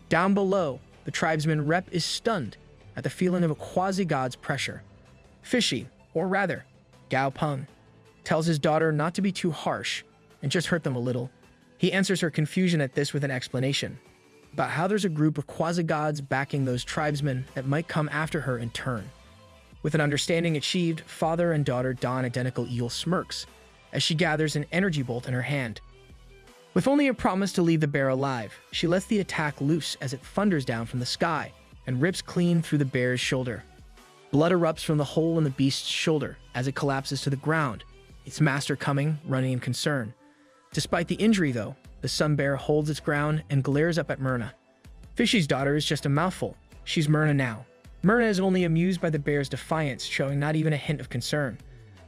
Down below, the tribesman rep is stunned at the feeling of a quasi-god's pressure. Fishy, or rather, Gao Peng, tells his daughter not to be too harsh and just hurt them a little. He answers her confusion at this with an explanation about how there's a group of quasi-gods backing those tribesmen that might come after her in turn. With an understanding achieved, father and daughter don identical evil smirks as she gathers an energy bolt in her hand. With only a promise to leave the bear alive, she lets the attack loose as it thunders down from the sky and rips clean through the bear's shoulder. Blood erupts from the hole in the beast's shoulder as it collapses to the ground, its master coming, running in concern. Despite the injury though, the sun bear holds its ground and glares up at Myrna. Fishy's daughter is just a mouthful. She's Myrna now. Myrna is only amused by the bear's defiance, showing not even a hint of concern.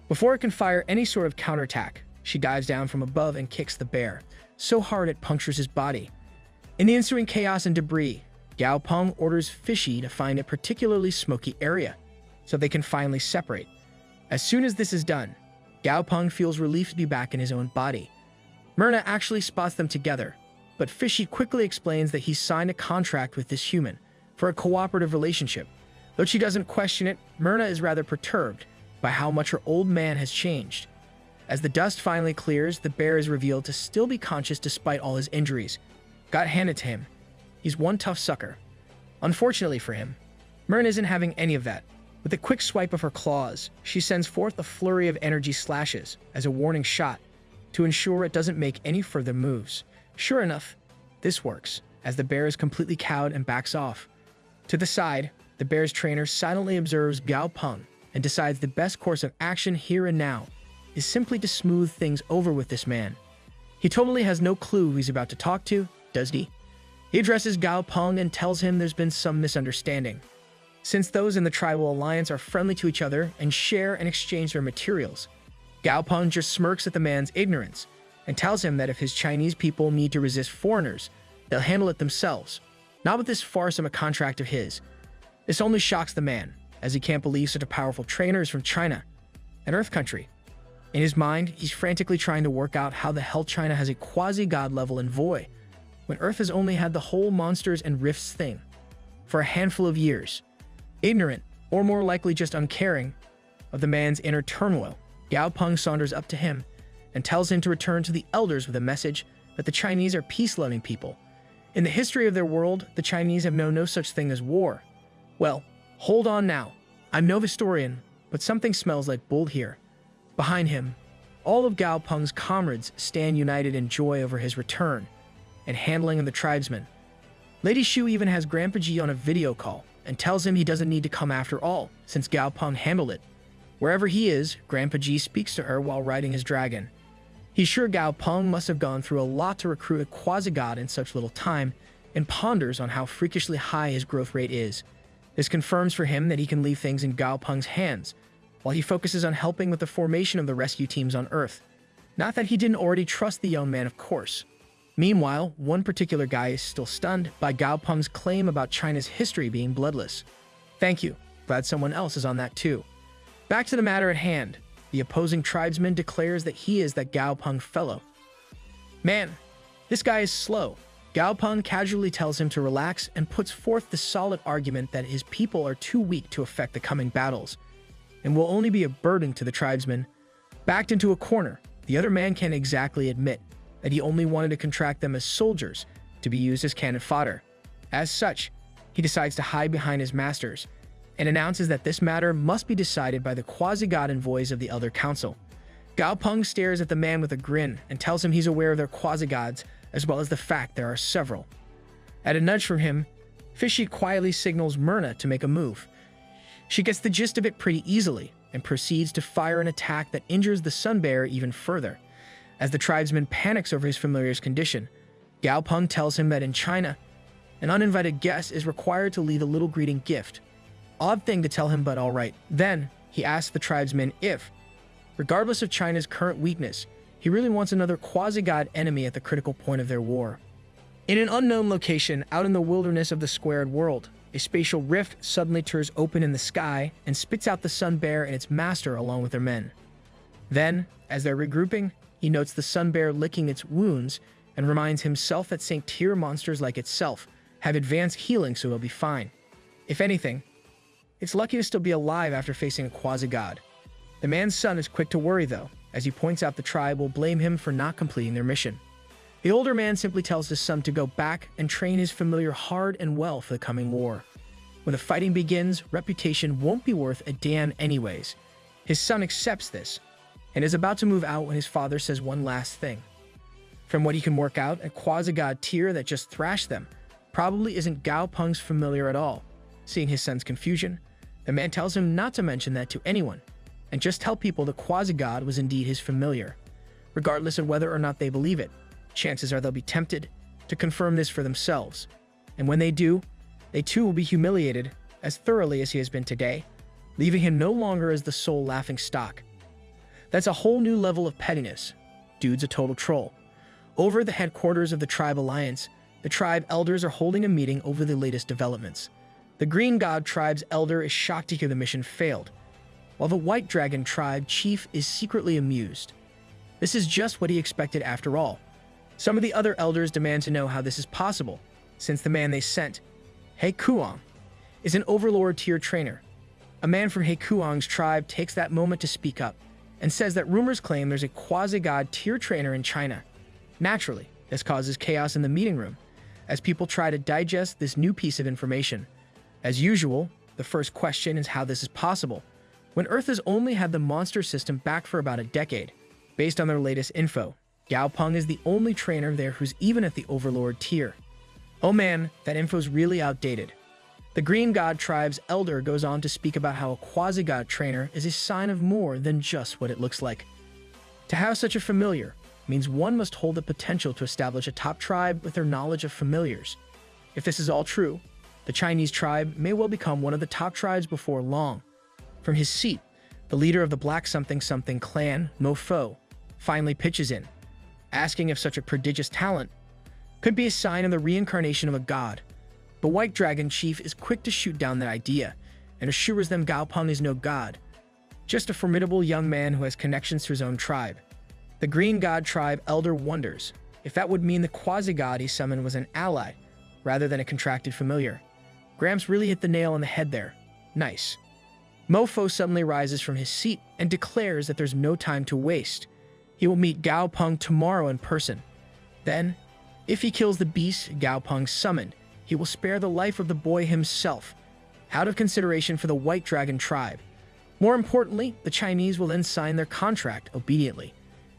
Before it can fire any sort of counterattack, she dives down from above and kicks the bear, so hard it punctures his body. In the ensuing chaos and debris, Gao Peng orders Fishy to find a particularly smoky area, so they can finally separate. As soon as this is done, Gao Peng feels relief to be back in his own body. Myrna actually spots them together, but Fishy quickly explains that he's signed a contract with this human for a cooperative relationship. Though she doesn't question it, Myrna is rather perturbed by how much her old man has changed. As the dust finally clears, the bear is revealed to still be conscious despite all his injuries. God handed to him. He's one tough sucker. Unfortunately for him, Myrn isn't having any of that. With a quick swipe of her claws, she sends forth a flurry of energy slashes as a warning shot to ensure it doesn't make any further moves. Sure enough, this works, as the bear is completely cowed and backs off. To the side, the bear's trainer silently observes Gao Peng and decides the best course of action here and now is simply to smooth things over with this man. He totally has no clue who he's about to talk to, does he? He addresses Gao Peng and tells him there's been some misunderstanding. Since those in the tribal alliance are friendly to each other and share and exchange their materials, Gao Peng just smirks at the man's ignorance and tells him that if his Chinese people need to resist foreigners, they'll handle it themselves, not with this farce of a contract of his. This only shocks the man, as he can't believe such a powerful trainer is from China, an Earth country. In his mind, he's frantically trying to work out how the hell China has a quasi-god level envoy, when Earth has only had the whole monsters and rifts thing for a handful of years. Ignorant, or more likely just uncaring, of the man's inner turmoil, Gao Peng saunters up to him and tells him to return to the elders with a message that the Chinese are peace-loving people. In the history of their world, the Chinese have known no such thing as war. Well, hold on now. I'm no historian, but something smells like bull here. Behind him, all of Gao Peng's comrades stand united in joy over his return and handling of the tribesmen. Lady Shu even has Grandpa Ji on a video call and tells him he doesn't need to come after all, since Gao Peng handled it. Wherever he is, Grandpa Ji speaks to her while riding his dragon. He's sure Gao Peng must have gone through a lot to recruit a quasi-god in such little time, and ponders on how freakishly high his growth rate is. This confirms for him that he can leave things in Gao Peng's hands, while he focuses on helping with the formation of the rescue teams on Earth. Not that he didn't already trust the young man, of course. Meanwhile, one particular guy is still stunned by Gao Peng's claim about China's history being bloodless. Thank you. Glad someone else is on that too. Back to the matter at hand. The opposing tribesman declares that he is that Gao Peng fellow. Man, this guy is slow. Gao Peng casually tells him to relax and puts forth the solid argument that his people are too weak to affect the coming battles, and will only be a burden to the tribesmen. Backed into a corner, the other man can't exactly admit that he only wanted to contract them as soldiers to be used as cannon fodder. As such, he decides to hide behind his masters and announces that this matter must be decided by the quasi-god envoys of the Elder Council. Gao Peng stares at the man with a grin and tells him he's aware of their quasi-gods as well as the fact there are several. At a nudge from him, Fishy quietly signals Myrna to make a move. She gets the gist of it pretty easily and proceeds to fire an attack that injures the sun bear even further. As the tribesman panics over his familiar's condition, Gao Peng tells him that in China, an uninvited guest is required to leave a little greeting gift. Odd thing to tell him, but alright. Then, he asks the tribesman if, regardless of China's current weakness, he really wants another quasi-god enemy at the critical point of their war. In an unknown location out in the wilderness of the squared world, a spatial rift suddenly tears open in the sky and spits out the sun bear and its master along with their men. Then, as they're regrouping, he notes the sun bear licking its wounds and reminds himself that Saint-Tier monsters like itself have advanced healing, so he'll be fine. If anything, it's lucky to still be alive after facing a quasi-god. The man's son is quick to worry, though, as he points out the tribe will blame him for not completing their mission. The older man simply tells his son to go back and train his familiar hard and well for the coming war. When the fighting begins, reputation won't be worth a damn anyways. His son accepts this, and is about to move out when his father says one last thing. From what he can work out, a quasi-god tier that just thrashed them probably isn't Gao Peng's familiar at all. Seeing his son's confusion, the man tells him not to mention that to anyone, and just tell people the quasi-god was indeed his familiar. Regardless of whether or not they believe it, chances are they'll be tempted to confirm this for themselves. And when they do, they too will be humiliated as thoroughly as he has been today, leaving him no longer as the sole laughing stock. That's a whole new level of pettiness. Dude's a total troll. Over the headquarters of the Tribe Alliance, the tribe elders are holding a meeting over the latest developments. The Green God tribe's elder is shocked to hear the mission failed, while the White Dragon tribe chief is secretly amused. This is just what he expected after all. Some of the other elders demand to know how this is possible, since the man they sent, He Kuang, is an overlord tier trainer. A man from He Kuang's tribe takes that moment to speak up, and says that rumors claim there's a quasi-god tier trainer in China. Naturally, this causes chaos in the meeting room, as people try to digest this new piece of information. As usual, the first question is how this is possible, when Earth has only had the monster system back for about a decade. Based on their latest info, Gao Peng is the only trainer there who's even at the Overlord tier. Oh man, that info's really outdated. The Green God Tribe's elder goes on to speak about how a quasi-god trainer is a sign of more than just what it looks like. To have such a familiar means one must hold the potential to establish a top tribe with their knowledge of familiars. If this is all true, the Chinese tribe may well become one of the top tribes before long. From his seat, the leader of the Black Something Something clan, Mofo, finally pitches in, asking if such a prodigious talent could be a sign of the reincarnation of a god. The White Dragon Chief is quick to shoot down that idea and assures them Gao Peng is no god, just a formidable young man who has connections to his own tribe. The Green God Tribe elder wonders if that would mean the quasi-god he summoned was an ally rather than a contracted familiar. Gramps really hit the nail on the head there. Nice. Mofo suddenly rises from his seat and declares that there's no time to waste. He will meet Gao Peng tomorrow in person. Then, if he kills the beast Gao Peng summoned, he will spare the life of the boy himself, out of consideration for the White Dragon Tribe. More importantly, the Chinese will then sign their contract obediently.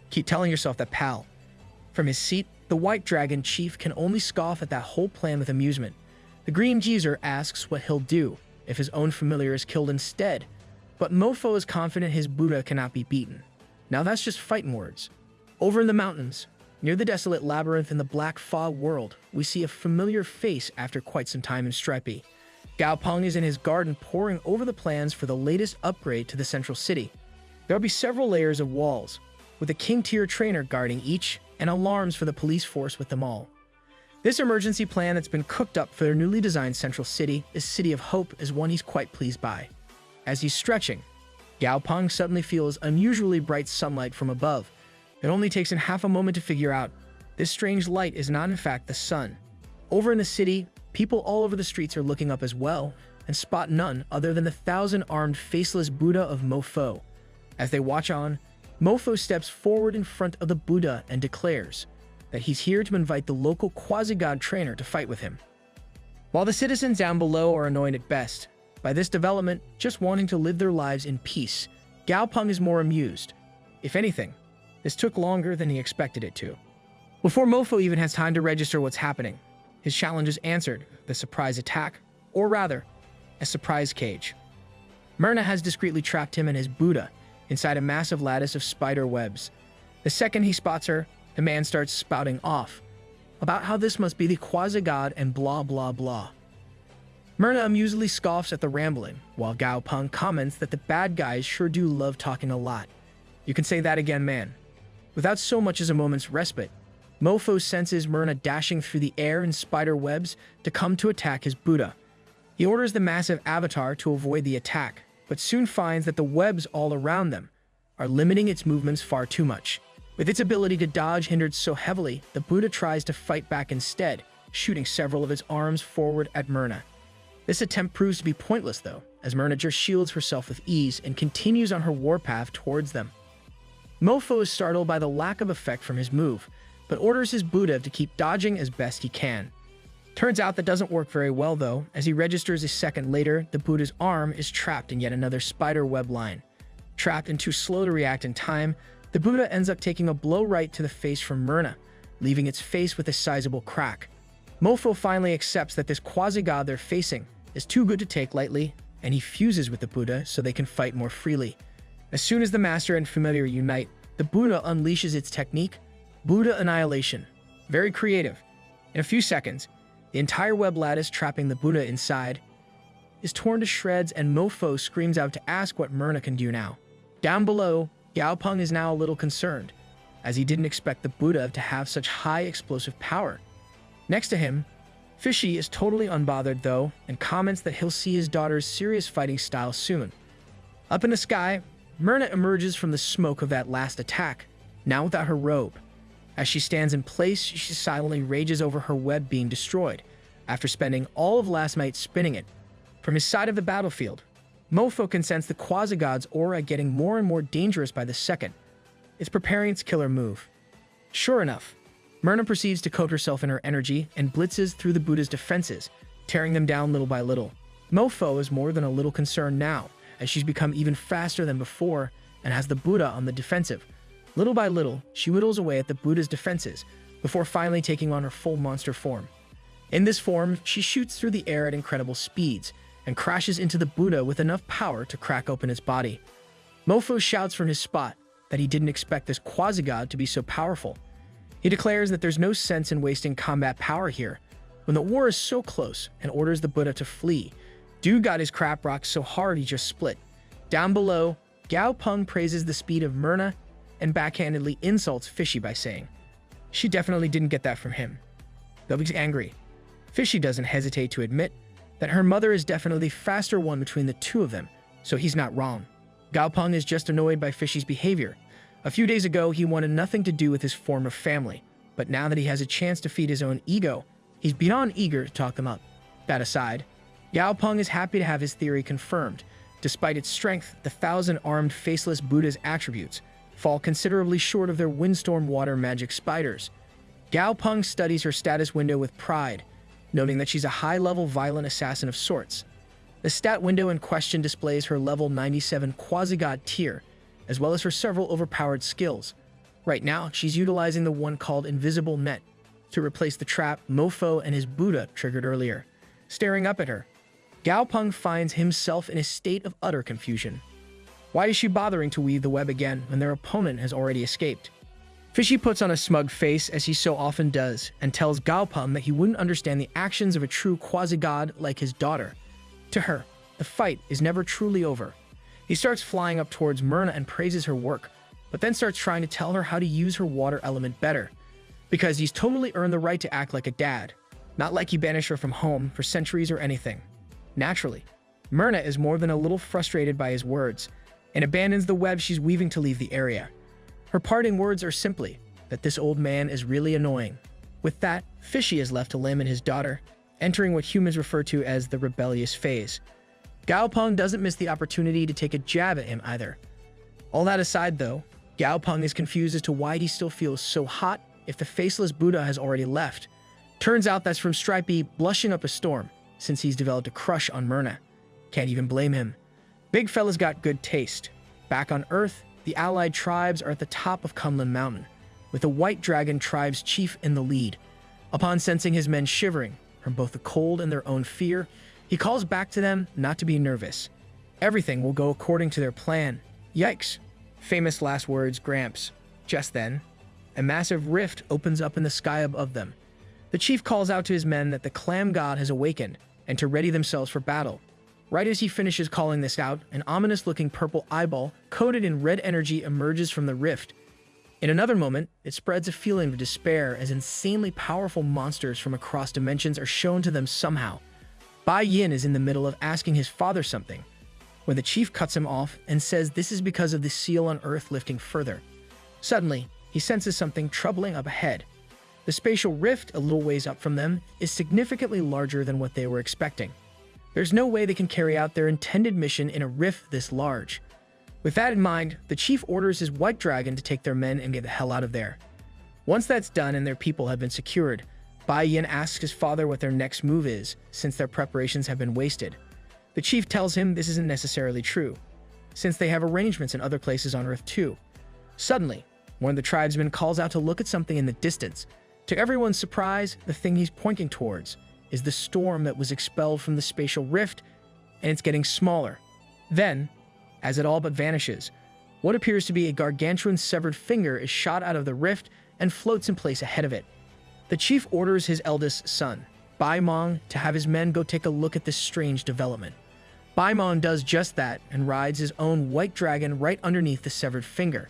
Keep telling yourself that, pal. From his seat, the White Dragon Chief can only scoff at that whole plan with amusement. The Green Geezer asks what he'll do if his own familiar is killed instead, but Mofo is confident his Buddha cannot be beaten. Now that's just fighting words. Over in the mountains, near the desolate labyrinth in the Black Fog world, we see a familiar face after quite some time in Stripey. Gao Peng is in his garden poring over the plans for the latest upgrade to the central city. There'll be several layers of walls, with a king-tier trainer guarding each, and alarms for the police force with them all. This emergency plan that's been cooked up for their newly designed central city, is City of Hope, is one he's quite pleased by. As he's stretching, Gao Peng suddenly feels unusually bright sunlight from above. It only takes him half a moment to figure out this strange light is not in fact the sun. Over in the city, people all over the streets are looking up as well, and spot none other than the 1,000-armed faceless Buddha of Mofo. As they watch on, Mofo steps forward in front of the Buddha and declares that he's here to invite the local quasi-god trainer to fight with him. While the citizens down below are annoyed at best by this development, just wanting to live their lives in peace, Gao Peng is more amused. If anything, this took longer than he expected it to. Before Mofo even has time to register what's happening, his challenge is answered, the surprise attack, or rather, a surprise cage. Myrna has discreetly trapped him and his Buddha inside a massive lattice of spider webs. The second he spots her, the man starts spouting off about how this must be the quasi-god and blah blah blah. Myrna amusedly scoffs at the rambling, while Gao Peng comments that the bad guys sure do love talking a lot. You can say that again, man. Without so much as a moment's respite, Mofo senses Myrna dashing through the air in spider webs to come to attack his Buddha. He orders the massive avatar to avoid the attack, but soon finds that the webs all around them are limiting its movements far too much. With its ability to dodge hindered so heavily, the Buddha tries to fight back instead, shooting several of its arms forward at Myrna. This attempt proves to be pointless though, as Myrna just shields herself with ease and continues on her warpath towards them. Mofo is startled by the lack of effect from his move, but orders his Buddha to keep dodging as best he can. Turns out that doesn't work very well though, as he registers a second later, the Buddha's arm is trapped in yet another spider web line. Trapped and too slow to react in time, the Buddha ends up taking a blow right to the face from Myrna, leaving its face with a sizable crack. Mofo finally accepts that this quasi-god they're facing is too good to take lightly, and he fuses with the Buddha so they can fight more freely. As soon as the master and familiar unite, the Buddha unleashes its technique, Buddha Annihilation. Very creative. In a few seconds, the entire web lattice trapping the Buddha inside is torn to shreds, and Mofo screams out to ask what Myrna can do now. Down below, Gao Peng is now a little concerned, as he didn't expect the Buddha to have such high explosive power. Next to him, Fishy is totally unbothered though, and comments that he'll see his daughter's serious fighting style soon. Up in the sky, Myrna emerges from the smoke of that last attack, now without her robe. As she stands in place, she silently rages over her web being destroyed, after spending all of last night spinning it. From his side of the battlefield, Mofo can sense the quasi-god's aura getting more and more dangerous by the second. It's preparing its killer move. Sure enough, Myrna proceeds to coat herself in her energy and blitzes through the Buddha's defenses, tearing them down little by little. Mofo is more than a little concerned now, as she's become even faster than before and has the Buddha on the defensive. Little by little, she whittles away at the Buddha's defenses before finally taking on her full monster form. In this form, she shoots through the air at incredible speeds and crashes into the Buddha with enough power to crack open its body. Mofo shouts from his spot that he didn't expect this quasi-god to be so powerful. He declares that there's no sense in wasting combat power here when the war is so close, and orders the Buddha to flee. Dude got his crap rocked so hard he just split. Down below, Gao Peng praises the speed of Myrna and backhandedly insults Fishy by saying, "She definitely didn't get that from him." Though he's angry, Fishy doesn't hesitate to admit that her mother is definitely the faster one between the two of them, so he's not wrong. Gao Peng is just annoyed by Fishy's behavior. A few days ago, he wanted nothing to do with his form of family, but now that he has a chance to feed his own ego, he's beyond eager to talk them up. That aside, Gao Peng is happy to have his theory confirmed. Despite its strength, the 1,000-armed faceless Buddha's attributes fall considerably short of their windstorm water magic spiders. Gao Peng studies her status window with pride, noting that she's a high-level violent assassin of sorts. The stat window in question displays her level 97 quasi-god tier, as well as her several overpowered skills. Right now, she's utilizing the one called Invisible Net to replace the trap Mofo and his Buddha triggered earlier. Staring up at her, Gao Peng finds himself in a state of utter confusion. Why is she bothering to weave the web again when their opponent has already escaped? Fishy puts on a smug face, as he so often does, and tells Gao Peng that he wouldn't understand the actions of a true quasi-god like his daughter. To her, the fight is never truly over. He starts flying up towards Myrna and praises her work, but then starts trying to tell her how to use her water element better, because he's totally earned the right to act like a dad, not like he banished her from home for centuries or anything. Naturally, Myrna is more than a little frustrated by his words and abandons the web she's weaving to leave the area. Her parting words are simply that this old man is really annoying. With that, Fishy is left to Lim and his daughter, entering what humans refer to as the rebellious phase. Gao Peng doesn't miss the opportunity to take a jab at him either. All that aside though, Gao Peng is confused as to why he still feels so hot if the faceless Buddha has already left. Turns out that's from Stripey blushing up a storm, since he's developed a crush on Myrna. Can't even blame him. Big fella's got good taste. Back on Earth, the allied tribes are at the top of Kunlun Mountain, with the White Dragon tribe's chief in the lead. Upon sensing his men shivering from both the cold and their own fear, he calls back to them not to be nervous. Everything will go according to their plan. Yikes. Famous last words, Gramps. Just then, a massive rift opens up in the sky above them. The chief calls out to his men that the clam god has awakened and to ready themselves for battle. Right as he finishes calling this out, an ominous-looking purple eyeball coated in red energy emerges from the rift. In another moment, it spreads a feeling of despair as insanely powerful monsters from across dimensions are shown to them somehow. Bai Yin is in the middle of asking his father something, when the chief cuts him off and says this is because of the seal on Earth lifting further. Suddenly, he senses something troubling up ahead. The spatial rift a little ways up from them is significantly larger than what they were expecting. There's no way they can carry out their intended mission in a rift this large. With that in mind, the chief orders his White Dragon to take their men and get the hell out of there. Once that's done and their people have been secured, Bai Yin asks his father what their next move is, since their preparations have been wasted. The chief tells him this isn't necessarily true, since they have arrangements in other places on Earth too. Suddenly, one of the tribesmen calls out to look at something in the distance. To everyone's surprise, the thing he's pointing towards is the storm that was expelled from the spatial rift, and it's getting smaller. Then, as it all but vanishes, what appears to be a gargantuan severed finger is shot out of the rift and floats in place ahead of it. The chief orders his eldest son, Bai Mong, to have his men go take a look at this strange development. Bai Mong does just that and rides his own White Dragon right underneath the severed finger.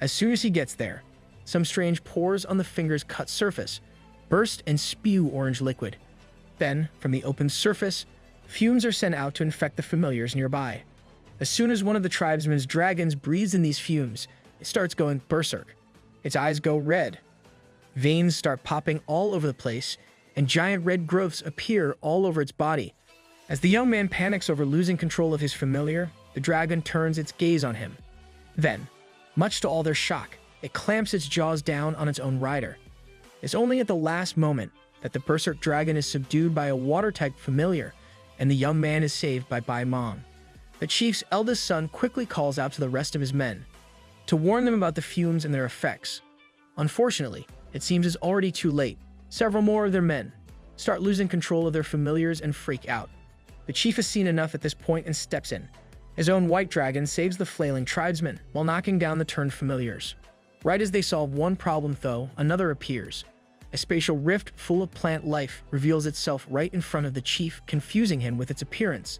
As soon as he gets there, some strange pores on the finger's cut surface burst and spew orange liquid. Then, from the open surface, fumes are sent out to infect the familiars nearby. As soon as one of the tribesmen's dragons breathes in these fumes, it starts going berserk. Its eyes go red. Veins start popping all over the place, and giant red growths appear all over its body. As the young man panics over losing control of his familiar, the dragon turns its gaze on him. Then, much to all their shock, it clamps its jaws down on its own rider. It's only at the last moment that the berserk dragon is subdued by a water-type familiar and the young man is saved by Bai Mong. The chief's eldest son quickly calls out to the rest of his men to warn them about the fumes and their effects. Unfortunately, it seems it's already too late. Several more of their men start losing control of their familiars and freak out. The chief has seen enough at this point and steps in. His own white dragon saves the flailing tribesmen while knocking down the turned familiars. Right as they solve one problem, though, another appears. A spatial rift full of plant life reveals itself right in front of the chief, confusing him with its appearance.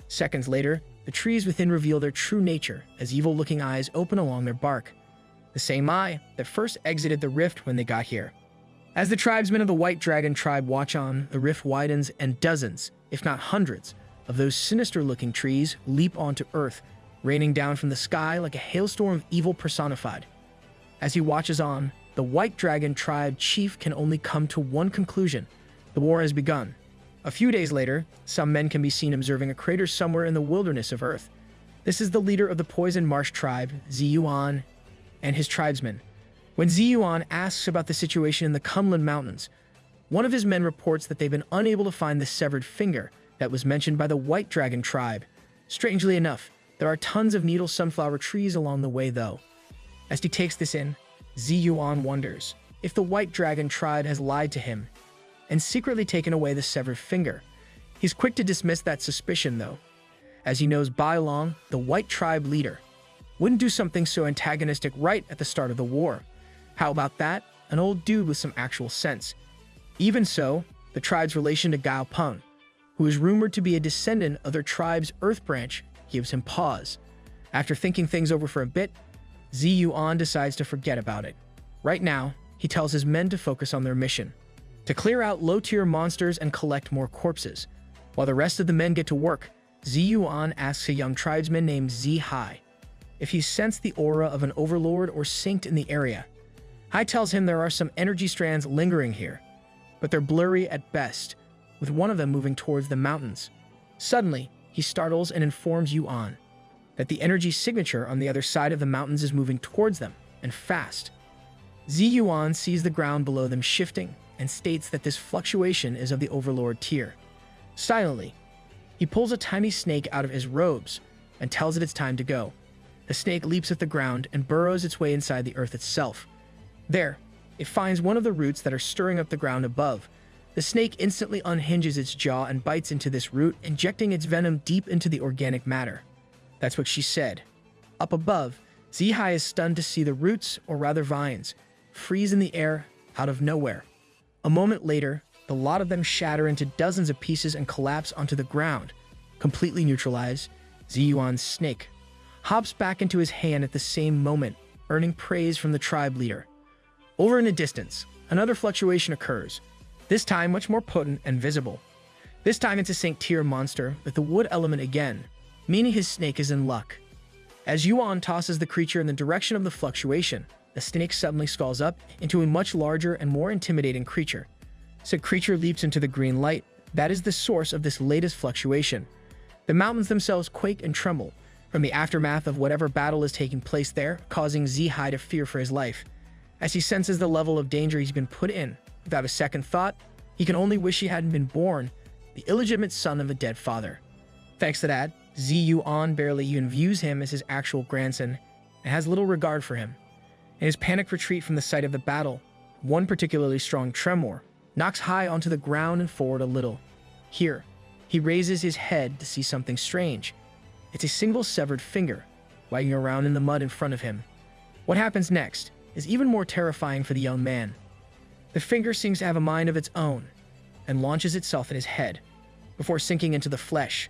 Seconds later, the trees within reveal their true nature as evil-looking eyes open along their bark. The same eye that first exited the rift when they got here. As the tribesmen of the White Dragon tribe watch on, the rift widens and dozens, if not hundreds, of those sinister-looking trees leap onto Earth, raining down from the sky like a hailstorm of evil personified. As he watches on, the White Dragon tribe chief can only come to one conclusion: the war has begun. A few days later, some men can be seen observing a crater somewhere in the wilderness of Earth. This is the leader of the Poison Marsh tribe, Ziyuan, and his tribesmen. When Ziyuan asks about the situation in the Kunlun Mountains, one of his men reports that they've been unable to find the severed finger that was mentioned by the White Dragon tribe. Strangely enough, there are tons of needle sunflower trees along the way, though. As he takes this in, Ziyuan wonders if the White Dragon tribe has lied to him and secretly taken away the severed finger. He's quick to dismiss that suspicion, though, as he knows Bai Long, the White tribe leader, wouldn't do something so antagonistic right at the start of the war. How about that? An old dude with some actual sense. Even so, the tribe's relation to Gao Peng, who is rumored to be a descendant of their tribe's Earth branch, gives him pause. After thinking things over for a bit, Ziyuan decides to forget about it. Right now, he tells his men to focus on their mission, to clear out low-tier monsters and collect more corpses. While the rest of the men get to work, Ziyuan asks a young tribesman named Zihai if he sensed the aura of an overlord or synced in the area. Hai tells him there are some energy strands lingering here, but they're blurry at best, with one of them moving towards the mountains. Suddenly, he startles and informs Yuan that the energy signature on the other side of the mountains is moving towards them, and fast. Ziyuan sees the ground below them shifting and states that this fluctuation is of the overlord tier. Silently, he pulls a tiny snake out of his robes and tells it it's time to go. The snake leaps at the ground and burrows its way inside the earth itself. There, it finds one of the roots that are stirring up the ground above. The snake instantly unhinges its jaw and bites into this root, injecting its venom deep into the organic matter. That's what she said. Up above, Zihai is stunned to see the roots, or rather vines, freeze in the air out of nowhere. A moment later, the lot of them shatter into dozens of pieces and collapse onto the ground. Completely neutralized, Ziyuan's snake hops back into his hand at the same moment, earning praise from the tribe leader. Over in the distance, another fluctuation occurs, this time much more potent and visible. This time it's a Saint-tier monster with the wood element again, meaning his snake is in luck. As Yuan tosses the creature in the direction of the fluctuation, the snake suddenly scalds up into a much larger and more intimidating creature. Said creature leaps into the green light. That is the source of this latest fluctuation. The mountains themselves quake and tremble from the aftermath of whatever battle is taking place there, causing Zihai to fear for his life. As he senses the level of danger he's been put in, without a second thought, he can only wish he hadn't been born, the illegitimate son of a dead father. Thanks to that, Ziyuan barely even views him as his actual grandson and has little regard for him. In his panicked retreat from the site of the battle, one particularly strong tremor knocks Hai onto the ground and forward a little. Here, he raises his head to see something strange. It's a single severed finger, wagging around in the mud in front of him. What happens next is even more terrifying for the young man. The finger seems to have a mind of its own and launches itself at his head before sinking into the flesh.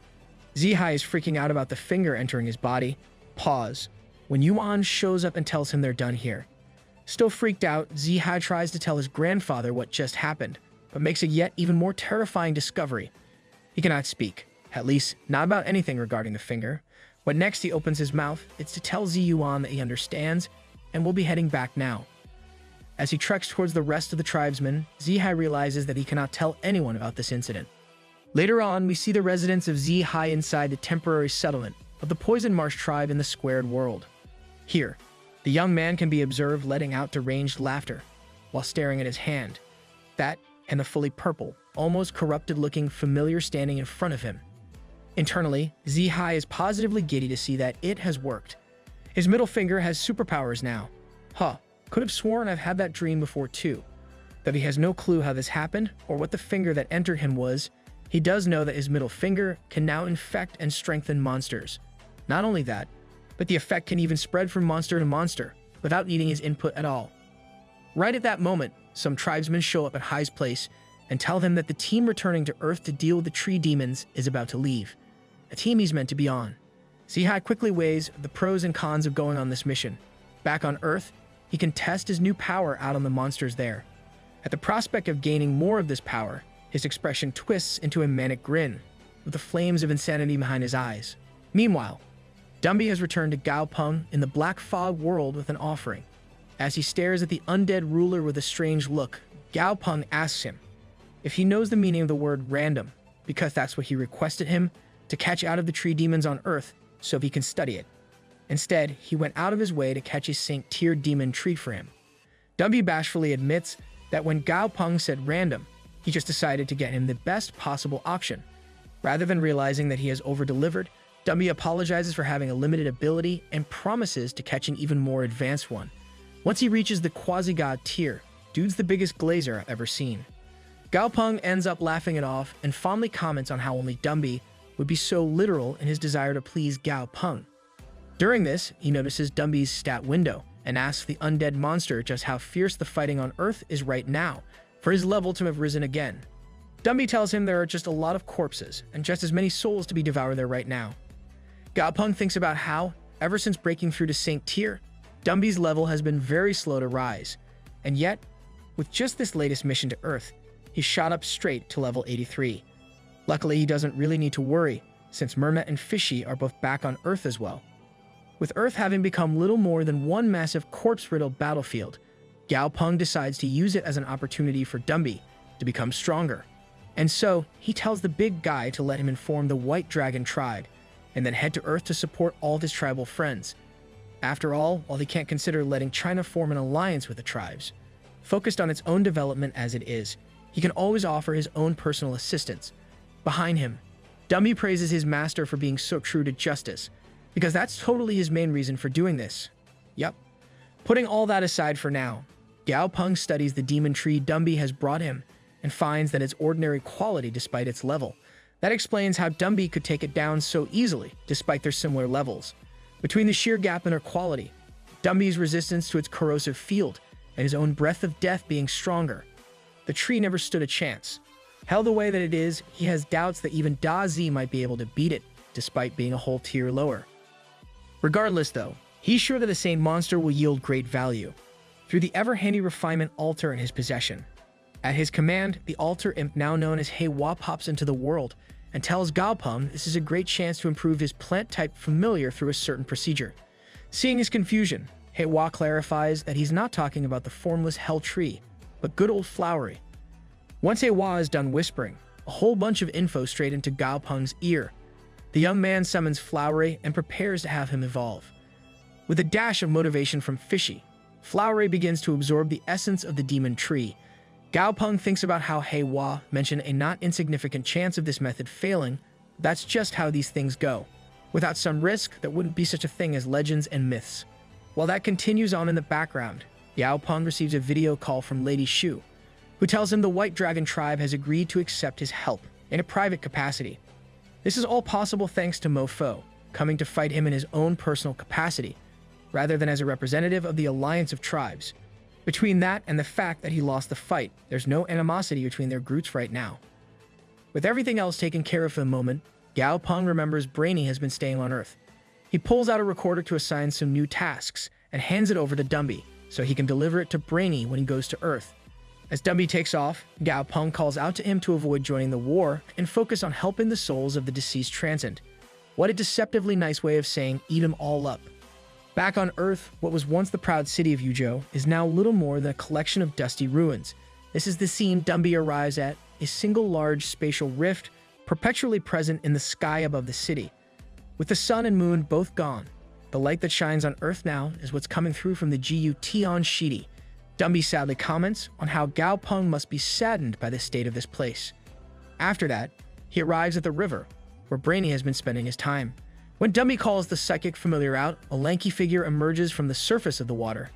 Zihai is freaking out about the finger entering his body. Pause. When Yuan shows up and tells him they're done here. Still freaked out, Zihai tries to tell his grandfather what just happened, but makes a yet even more terrifying discovery. He cannot speak, at least not about anything regarding the finger. When next he opens his mouth, it's to tell Ziyuan that he understands and will be heading back now. As he treks towards the rest of the tribesmen, Zihai realizes that he cannot tell anyone about this incident. Later on, we see the residents of Zihai inside the temporary settlement of the Poison Marsh tribe in the Squared World. Here, the young man can be observed letting out deranged laughter while staring at his hand. That and the fully purple, almost corrupted-looking familiar standing in front of him. Internally, Zihai is positively giddy to see that it has worked. His middle finger has superpowers now. Could have sworn I've had that dream before too. Though he has no clue how this happened or what the finger that entered him was, he does know that his middle finger can now infect and strengthen monsters. Not only that, but the effect can even spread from monster to monster without needing his input at all. Right at that moment, some tribesmen show up at Hai's place and tell him that the team returning to Earth to deal with the tree demons is about to leave, a team he's meant to be on. Zihai quickly weighs the pros and cons of going on this mission. Back on Earth, he can test his new power out on the monsters there. At the prospect of gaining more of this power, his expression twists into a manic grin, with the flames of insanity behind his eyes. Meanwhile, Dumby has returned to Gaopeng in the Black Fog world with an offering. As he stares at the undead ruler with a strange look, Gaopeng asks him if he knows the meaning of the word random, because that's what he requested him to catch out of the tree demons on Earth so he can study it. Instead, he went out of his way to catch a Saint-Tier demon tree for him. Dumby bashfully admits that when Gaopeng said random, he just decided to get him the best possible auction. Rather than realizing that he has over-delivered, Dumby apologizes for having a limited ability and promises to catch an even more advanced one. Once he reaches the quasi-god tier, dude's the biggest glazer I've ever seen. Gaopeng ends up laughing it off and fondly comments on how only Dumby would be so literal in his desire to please Gaopeng. During this, he notices Dumby's stat window and asks the undead monster just how fierce the fighting on Earth is right now, for his level to have risen again. Dumby tells him there are just a lot of corpses and just as many souls to be devoured there right now. Gaopeng thinks about how, ever since breaking through to Saint-Tier, Dumby's level has been very slow to rise, and yet, with just this latest mission to Earth, he shot up straight to level 83. Luckily, he doesn't really need to worry, since Mermet and Fishy are both back on Earth as well. With Earth having become little more than one massive corpse-riddled battlefield, Gaopeng decides to use it as an opportunity for Dumby to become stronger. And so, he tells the big guy to let him inform the White Dragon tribe, and then head to Earth to support all of his tribal friends. After all, while he can't consider letting China form an alliance with the tribes, focused on its own development as it is, he can always offer his own personal assistance. Behind him, Dumby praises his master for being so true to justice, because that's totally his main reason for doing this. Yup. Putting all that aside for now, Gaopeng studies the demon tree Dumby has brought him and finds that it's ordinary quality despite its level. That explains how Dumby could take it down so easily despite their similar levels. Between the sheer gap in their quality, Dumby's resistance to its corrosive field, and his own breath of death being stronger, the tree never stood a chance. Held the way that it is, he has doubts that even Da Zi might be able to beat it, despite being a whole tier lower. Regardless though, he's sure that the same monster will yield great value, through the ever-handy refinement altar in his possession. At his command, the altar imp now known as Heiwa pops into the world, and tells Gaopeng this is a great chance to improve his plant-type familiar through a certain procedure. Seeing his confusion, Heiwa clarifies that he's not talking about the formless hell tree, but good old flowery. Once Heiwa is done whispering, a whole bunch of info straight into Gaopeng's ear. The young man summons Flowery and prepares to have him evolve. With a dash of motivation from Fishy, Flowery begins to absorb the essence of the demon tree. Gaopeng thinks about how Heiwa mentioned a not insignificant chance of this method failing. That's just how these things go. Without some risk, there wouldn't be such a thing as legends and myths. While that continues on in the background, Gaopeng receives a video call from Lady Shu, who tells him the White Dragon tribe has agreed to accept his help in a private capacity. This is all possible thanks to Mofo, coming to fight him in his own personal capacity, rather than as a representative of the alliance of tribes. Between that and the fact that he lost the fight, there's no animosity between their groups right now. With everything else taken care of for the moment, Gaopeng remembers Brainy has been staying on Earth. He pulls out a recorder to assign some new tasks and hands it over to Dumby, so he can deliver it to Brainy when he goes to Earth. As Dumby takes off, Gaopeng calls out to him to avoid joining the war and focus on helping the souls of the deceased transcend. What a deceptively nice way of saying eat them all up. Back on Earth, what was once the proud city of Yuzhou is now little more than a collection of dusty ruins. This is the scene Dumby arrives at, a single large spatial rift perpetually present in the sky above the city. With the sun and moon both gone, the light that shines on Earth now is what's coming through from the Gu-Tian Shidi. Dumby sadly comments on how Gaopeng must be saddened by the state of this place. After that, he arrives at the river, where Brainy has been spending his time. When Dummy calls the psychic familiar out, a lanky figure emerges from the surface of the water.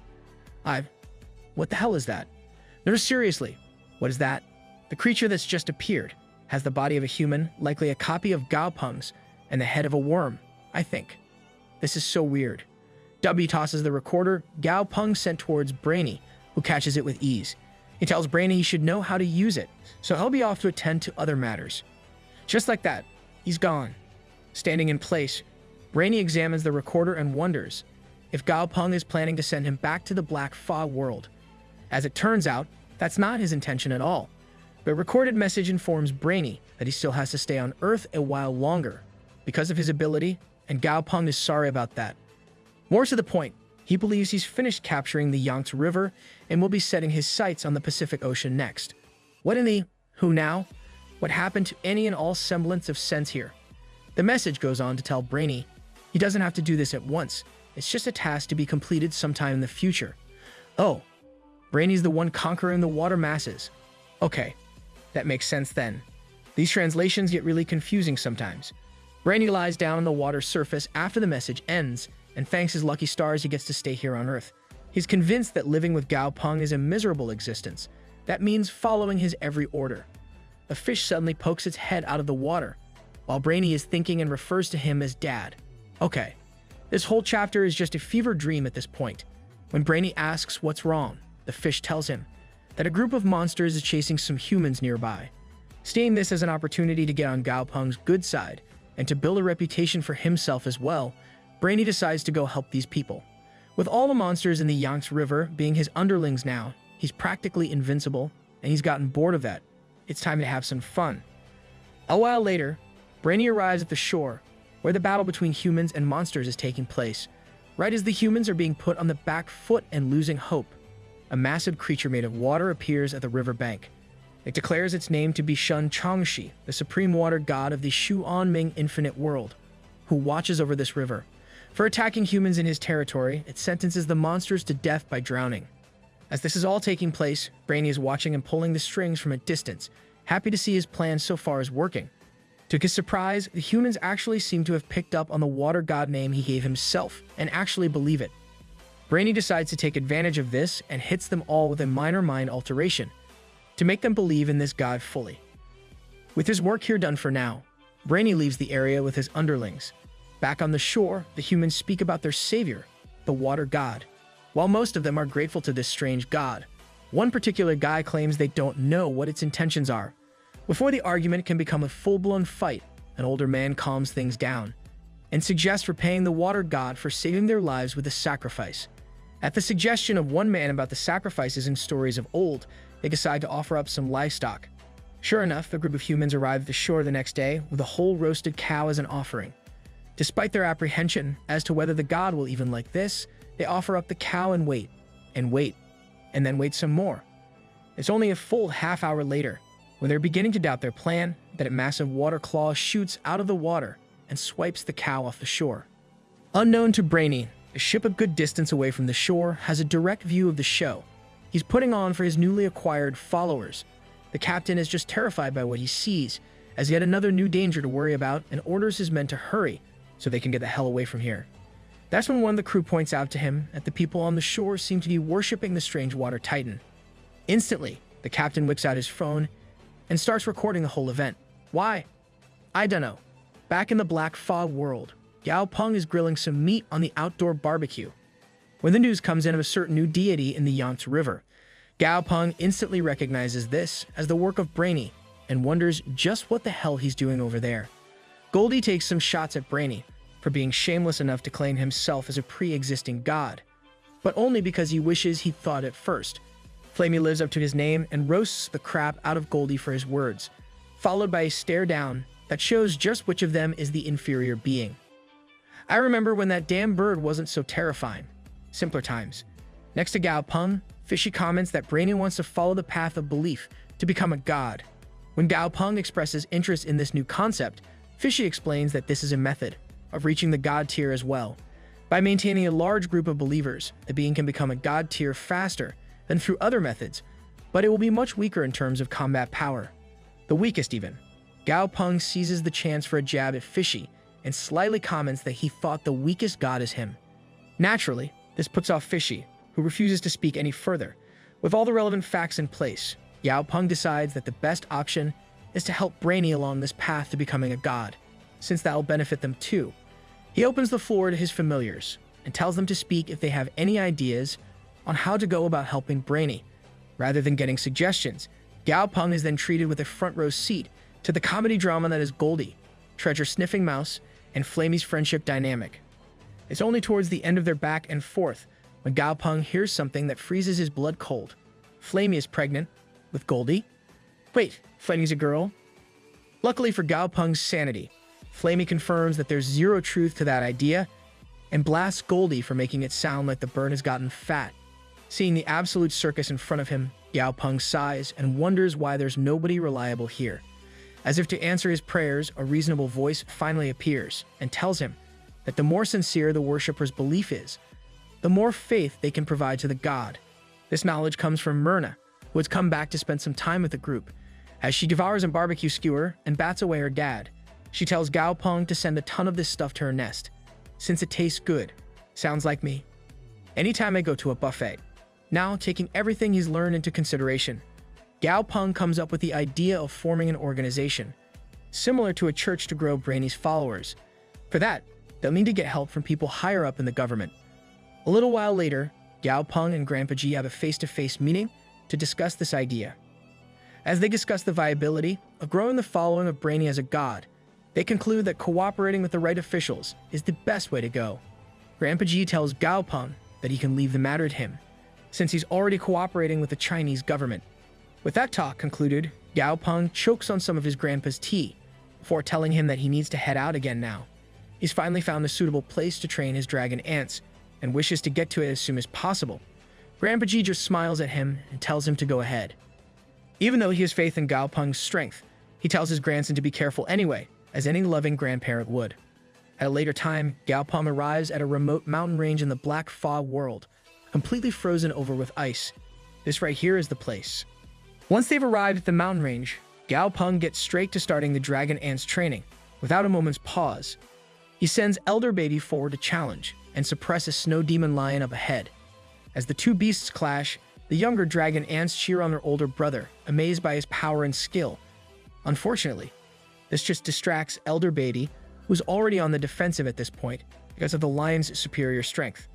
What the hell is that? No, seriously, what is that? The creature that's just appeared has the body of a human, likely a copy of Gao Peng's, and the head of a worm, I think. This is so weird. W tosses the recorder Gao Peng sent towards Brainy, who catches it with ease. He tells Brainy he should know how to use it, so he'll be off to attend to other matters. Just like that, he's gone. Standing in place, Brainy examines the recorder and wonders if Gao Peng is planning to send him back to the Black Fog world. As it turns out, that's not his intention at all. The recorded message informs Brainy that he still has to stay on Earth a while longer because of his ability, and Gao Peng is sorry about that. More to the point, he believes he's finished capturing the Yangtze River and will be setting his sights on the Pacific Ocean next. What in the who now? What happened to any and all semblance of sense here? The message goes on to tell Brainy he doesn't have to do this at once. It's just a task to be completed sometime in the future. Oh, Brainy's the one conquering the water masses. Okay, that makes sense then. These translations get really confusing sometimes. Brainy lies down on the water's surface after the message ends and thanks his lucky stars he gets to stay here on Earth. He's convinced that living with Gao Peng is a miserable existence. That means following his every order. A fish suddenly pokes its head out of the water, while Brainy is thinking and refers to him as Dad. Okay, this whole chapter is just a fever dream at this point. When Brainy asks what's wrong, the fish tells him that a group of monsters is chasing some humans nearby. Seeing this as an opportunity to get on Gao Peng's good side and to build a reputation for himself as well, Brainy decides to go help these people. With all the monsters in the Yangtze River being his underlings now, he's practically invincible, and he's gotten bored of that. It's time to have some fun. A while later, Brainy arrives at the shore, where the battle between humans and monsters is taking place. Right as the humans are being put on the back foot and losing hope, a massive creature made of water appears at the river bank. It declares its name to be Shun Changshi, the supreme water god of the Shuanming infinite world, who watches over this river. For attacking humans in his territory, it sentences the monsters to death by drowning. As this is all taking place, Brainy is watching and pulling the strings from a distance, happy to see his plan so far is working. To his surprise, the humans actually seem to have picked up on the water god name he gave himself and actually believe it. Brainy decides to take advantage of this and hits them all with a minor mind alteration to make them believe in this god fully. With his work here done for now, Brainy leaves the area with his underlings. Back on the shore, the humans speak about their savior, the water god. While most of them are grateful to this strange god, one particular guy claims they don't know what its intentions are. Before the argument can become a full-blown fight, an older man calms things down and suggests repaying the water god for saving their lives with a sacrifice. At the suggestion of one man about the sacrifices in stories of old, they decide to offer up some livestock. Sure enough, a group of humans arrive at the shore the next day with a whole roasted cow as an offering. Despite their apprehension as to whether the god will even like this, they offer up the cow and wait, and then wait some more. It's only a full half-hour later, when they're beginning to doubt their plan, that a massive water claw shoots out of the water and swipes the cow off the shore. Unknown to Brainy, a ship a good distance away from the shore has a direct view of the show. He's putting on for his newly acquired followers. The captain is just terrified by what he sees, as yet another new danger to worry about, and orders his men to hurry so they can get the hell away from here. That's when one of the crew points out to him that the people on the shore seem to be worshipping the strange water titan. Instantly, the captain whips out his phone and starts recording the whole event. Why? I dunno. Back in the Black Fog world, Gao Peng is grilling some meat on the outdoor barbecue. When the news comes in of a certain new deity in the Yangtze River, Gao Peng instantly recognizes this as the work of Brainy and wonders just what the hell he's doing over there. Goldie takes some shots at Brainy for being shameless enough to claim himself as a pre-existing god, but only because he wishes he'd thought it first. Flamey lives up to his name and roasts the crap out of Goldie for his words, followed by a stare down that shows just which of them is the inferior being. I remember when that damn bird wasn't so terrifying. Simpler times. Next to Gao Peng, Fishy comments that Brainy wants to follow the path of belief to become a god. When Gao Peng expresses interest in this new concept, Fishy explains that this is a method of reaching the god tier as well. By maintaining a large group of believers, the being can become a god tier faster than through other methods, but it will be much weaker in terms of combat power. The weakest even. Gao Peng seizes the chance for a jab at Fishy and slyly comments that he thought the weakest god is him. Naturally, this puts off Fishy, who refuses to speak any further. With all the relevant facts in place, Gao Peng decides that the best option is to help Brainy along this path to becoming a god, since that will benefit them too. He opens the floor to his familiars and tells them to speak if they have any ideas on how to go about helping Brainy. Rather than getting suggestions, Gao Peng is then treated with a front row seat to the comedy drama that is Goldie, treasure-sniffing mouse, and Flamey's friendship dynamic. It's only towards the end of their back and forth when Gao Peng hears something that freezes his blood cold. Flamey is pregnant with Goldie. Wait, Flamey's a girl? Luckily for Gao Peng's sanity, Flamey confirms that there's zero truth to that idea and blasts Goldie for making it sound like the bird has gotten fat. Seeing the absolute circus in front of him, Gao Peng sighs and wonders why there's nobody reliable here. As if to answer his prayers, a reasonable voice finally appears and tells him that the more sincere the worshipper's belief is, the more faith they can provide to the god. This knowledge comes from Myrna, who has come back to spend some time with the group. As she devours a barbecue skewer and bats away her dad, she tells Gao Peng to send a ton of this stuff to her nest, since it tastes good. Sounds like me. Anytime I go to a buffet. Now, taking everything he's learned into consideration, Gao Peng comes up with the idea of forming an organization, similar to a church to grow Brainy's followers. For that, they'll need to get help from people higher up in the government. A little while later, Gao Peng and Grandpa G have a face-to-face meeting to discuss this idea. As they discuss the viability of growing the following of Brainy as a god, they conclude that cooperating with the right officials is the best way to go. Grandpa G tells Gao Peng that he can leave the matter to him, since he's already cooperating with the Chinese government. With that talk concluded, Gao Peng chokes on some of his grandpa's tea before telling him that he needs to head out again now. He's finally found a suitable place to train his dragon ants and wishes to get to it as soon as possible. Grandpa G just smiles at him and tells him to go ahead. Even though he has faith in Gao Peng's strength, he tells his grandson to be careful anyway, as any loving grandparent would. At a later time, Gao Peng arrives at a remote mountain range in the Black Fog world, completely frozen over with ice. This right here is the place. Once they've arrived at the mountain range, Gao Peng gets straight to starting the dragon ants training, without a moment's pause. He sends Elder Baby forward to challenge and suppress a snow demon lion up ahead. As the two beasts clash, the younger dragon ants cheer on their older brother, amazed by his power and skill. Unfortunately, this just distracts Elder Baby, who's already on the defensive at this point because of the lion's superior strength.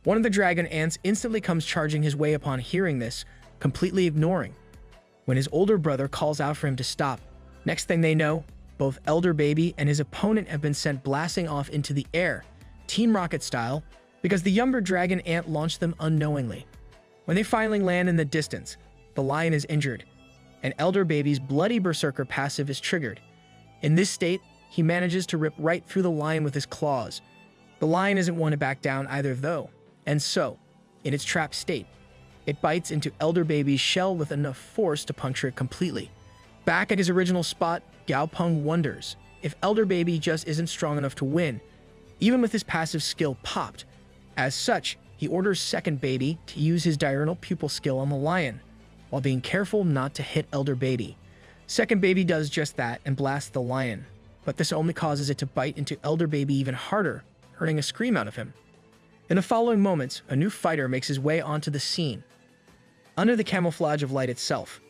One of the dragon ants instantly comes charging his way upon hearing this, completely ignoring, when his older brother calls out for him to stop. Next thing they know, both Elder Baby and his opponent have been sent blasting off into the air, Team Rocket style, because the younger dragon ant launched them unknowingly. When they finally land in the distance, the lion is injured, and Elder Baby's bloody berserker passive is triggered. In this state, he manages to rip right through the lion with his claws. The lion isn't one to back down either though, and so, in its trapped state, it bites into Elder Baby's shell with enough force to puncture it completely. Back at his original spot, Gao Peng wonders if Elder Baby just isn't strong enough to win, even with his passive skill popped. As such, he orders Second Baby to use his diurnal pupil skill on the lion, while being careful not to hit Elder Baby. Second Baby does just that and blasts the lion, but this only causes it to bite into Elder Baby even harder, hurting a scream out of him. In the following moments, a new fighter makes his way onto the scene. Under the camouflage of light itself,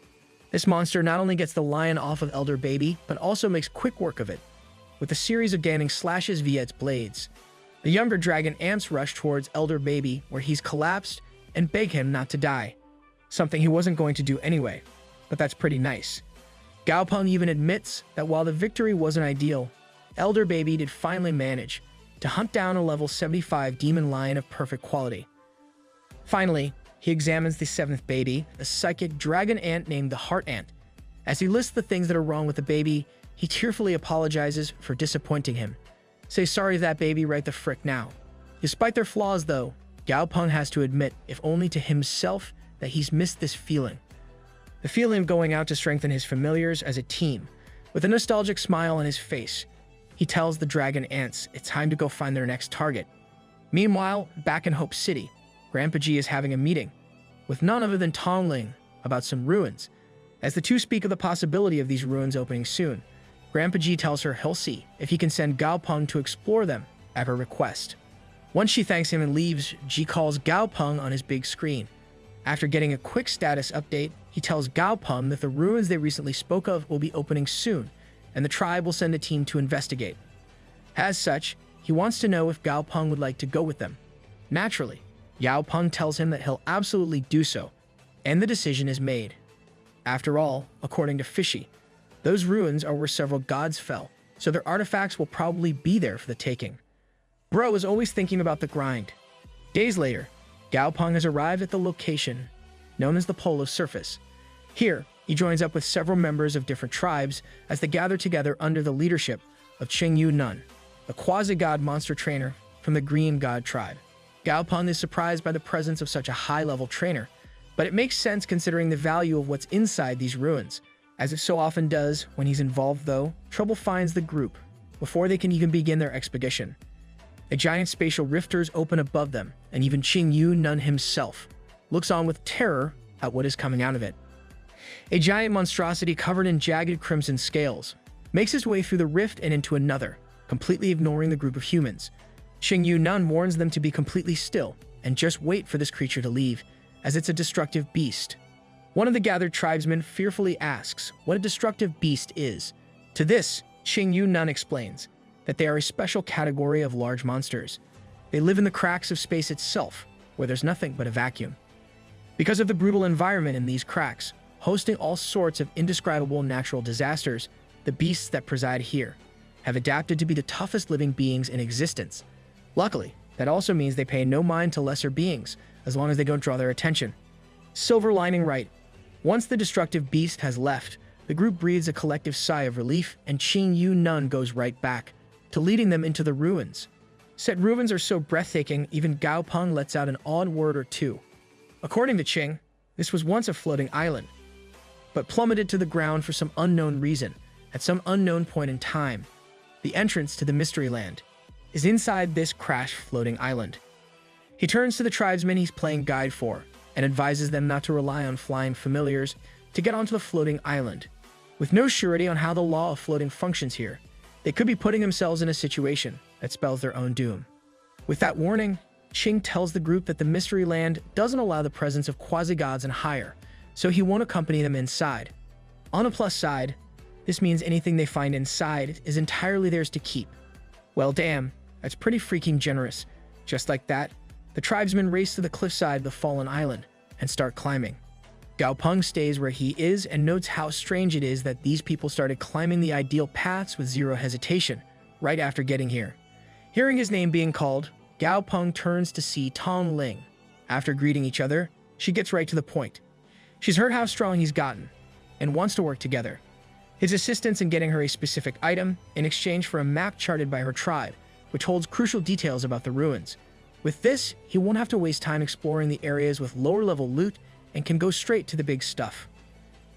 this monster not only gets the lion off of Elder Baby, but also makes quick work of it, with a series of damning slashes via its blades. The younger dragon ants rush towards Elder Baby, where he's collapsed, and beg him not to die, something he wasn't going to do anyway, but that's pretty nice. Gao Peng even admits that while the victory wasn't ideal, Elder Baby did finally manage to hunt down a level 75 demon lion of perfect quality. Finally, he examines the seventh baby, a psychic dragon ant named the Heart Ant. As he lists the things that are wrong with the baby, he tearfully apologizes for disappointing him. Say sorry to that baby right the frick now. Despite their flaws though, Gao Peng has to admit, if only to himself, that he's missed this feeling. The feeling of going out to strengthen his familiars as a team. With a nostalgic smile on his face, he tells the dragon ants it's time to go find their next target. Meanwhile, back in Hope City, Grandpa G is having a meeting with none other than Tong Ling about some ruins. As the two speak of the possibility of these ruins opening soon, Grandpa G tells her he'll see if he can send Gao Peng to explore them at her request. Once she thanks him and leaves, G calls Gao Peng on his big screen. After getting a quick status update, he tells Gao Peng that the ruins they recently spoke of will be opening soon, and the tribe will send a team to investigate. As such, he wants to know if Gao Peng would like to go with them. Naturally, Gao Peng tells him that he'll absolutely do so, and the decision is made. After all, according to Fishy, those ruins are where several gods fell, so their artifacts will probably be there for the taking. Bro is always thinking about the grind. Days later, Gao Peng has arrived at the location known as the Polo Surface. Here, he joins up with several members of different tribes as they gather together under the leadership of Qingyu Nun, a quasi-god monster trainer from the Green God tribe. Gao Peng is surprised by the presence of such a high-level trainer, but it makes sense considering the value of what's inside these ruins. As it so often does when he's involved though, trouble finds the group before they can even begin their expedition. A giant spatial rifters open above them, and even Qingyu Nun himself looks on with terror at what is coming out of it. A giant monstrosity covered in jagged crimson scales makes its way through the rift and into another, completely ignoring the group of humans. Qingyu Nun warns them to be completely still and just wait for this creature to leave, as it's a destructive beast. One of the gathered tribesmen fearfully asks what a destructive beast is. To this, Qingyu Nun explains that they are a special category of large monsters. They live in the cracks of space itself, where there's nothing but a vacuum. Because of the brutal environment in these cracks, hosting all sorts of indescribable natural disasters, the beasts that preside here have adapted to be the toughest living beings in existence. Luckily, that also means they pay no mind to lesser beings, as long as they don't draw their attention. Silver lining right. Once the destructive beast has left, the group breathes a collective sigh of relief, and Qingyu Nun goes right back to leading them into the ruins. Said ruins are so breathtaking, even Gao Peng lets out an odd word or two. According to Qing, this was once a floating island, but plummeted to the ground for some unknown reason at some unknown point in time. The entrance to the Mystery Land is inside this crashed floating island. He turns to the tribesmen he's playing guide for and advises them not to rely on flying familiars to get onto the floating island. With no surety on how the law of floating functions here, they could be putting themselves in a situation that spells their own doom. With that warning, Qing tells the group that the Mystery Land doesn't allow the presence of quasi-gods and higher, so he won't accompany them inside. On a plus side, this means anything they find inside is entirely theirs to keep. Well, damn, that's pretty freaking generous. Just like that, the tribesmen race to the cliffside of the fallen island and start climbing. Gao Peng stays where he is and notes how strange it is that these people started climbing the ideal paths with zero hesitation right after getting here. Hearing his name being called, Gao Peng turns to see Tong Ling. After greeting each other, she gets right to the point. She's heard how strong he's gotten and wants to work together. His assistance in getting her a specific item in exchange for a map charted by her tribe, which holds crucial details about the ruins. With this, he won't have to waste time exploring the areas with lower-level loot and can go straight to the big stuff.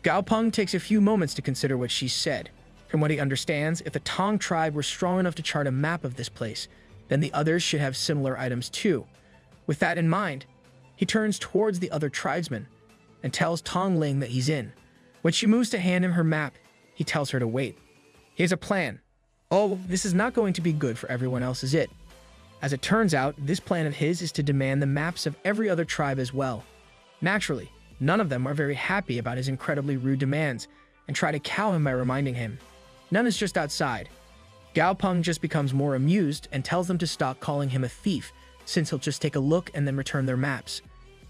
Gao Peng takes a few moments to consider what she said. From what he understands, if the Tong tribe were strong enough to chart a map of this place, then the others should have similar items too. With that in mind, he turns towards the other tribesmen and tells Tong Ling that he's in. When she moves to hand him her map, he tells her to wait. He has a plan. Oh, this is not going to be good for everyone else, is it? As it turns out, this plan of his is to demand the maps of every other tribe as well. Naturally, none of them are very happy about his incredibly rude demands and try to cow him by reminding him. None is just outside. Gao Peng just becomes more amused and tells them to stop calling him a thief, since he'll just take a look and then return their maps.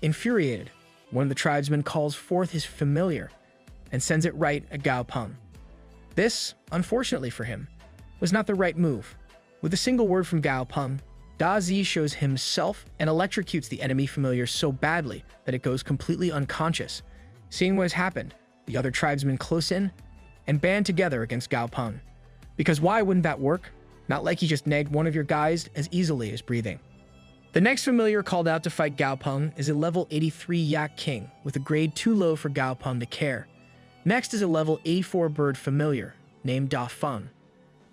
Infuriated, one of the tribesmen calls forth his familiar and sends it right at Gao Peng. This, unfortunately for him, was not the right move. With a single word from Gao Peng, Da Zi shows himself and electrocutes the enemy familiar so badly that it goes completely unconscious. Seeing what has happened, the other tribesmen close in and band together against Gao Peng. Because why wouldn't that work? Not like he just nagged one of your guys as easily as breathing. The next familiar called out to fight Gao Peng is a level 83 Yak King with a grade too low for Gao Peng to care. Next is a level 84 bird familiar named Da Feng.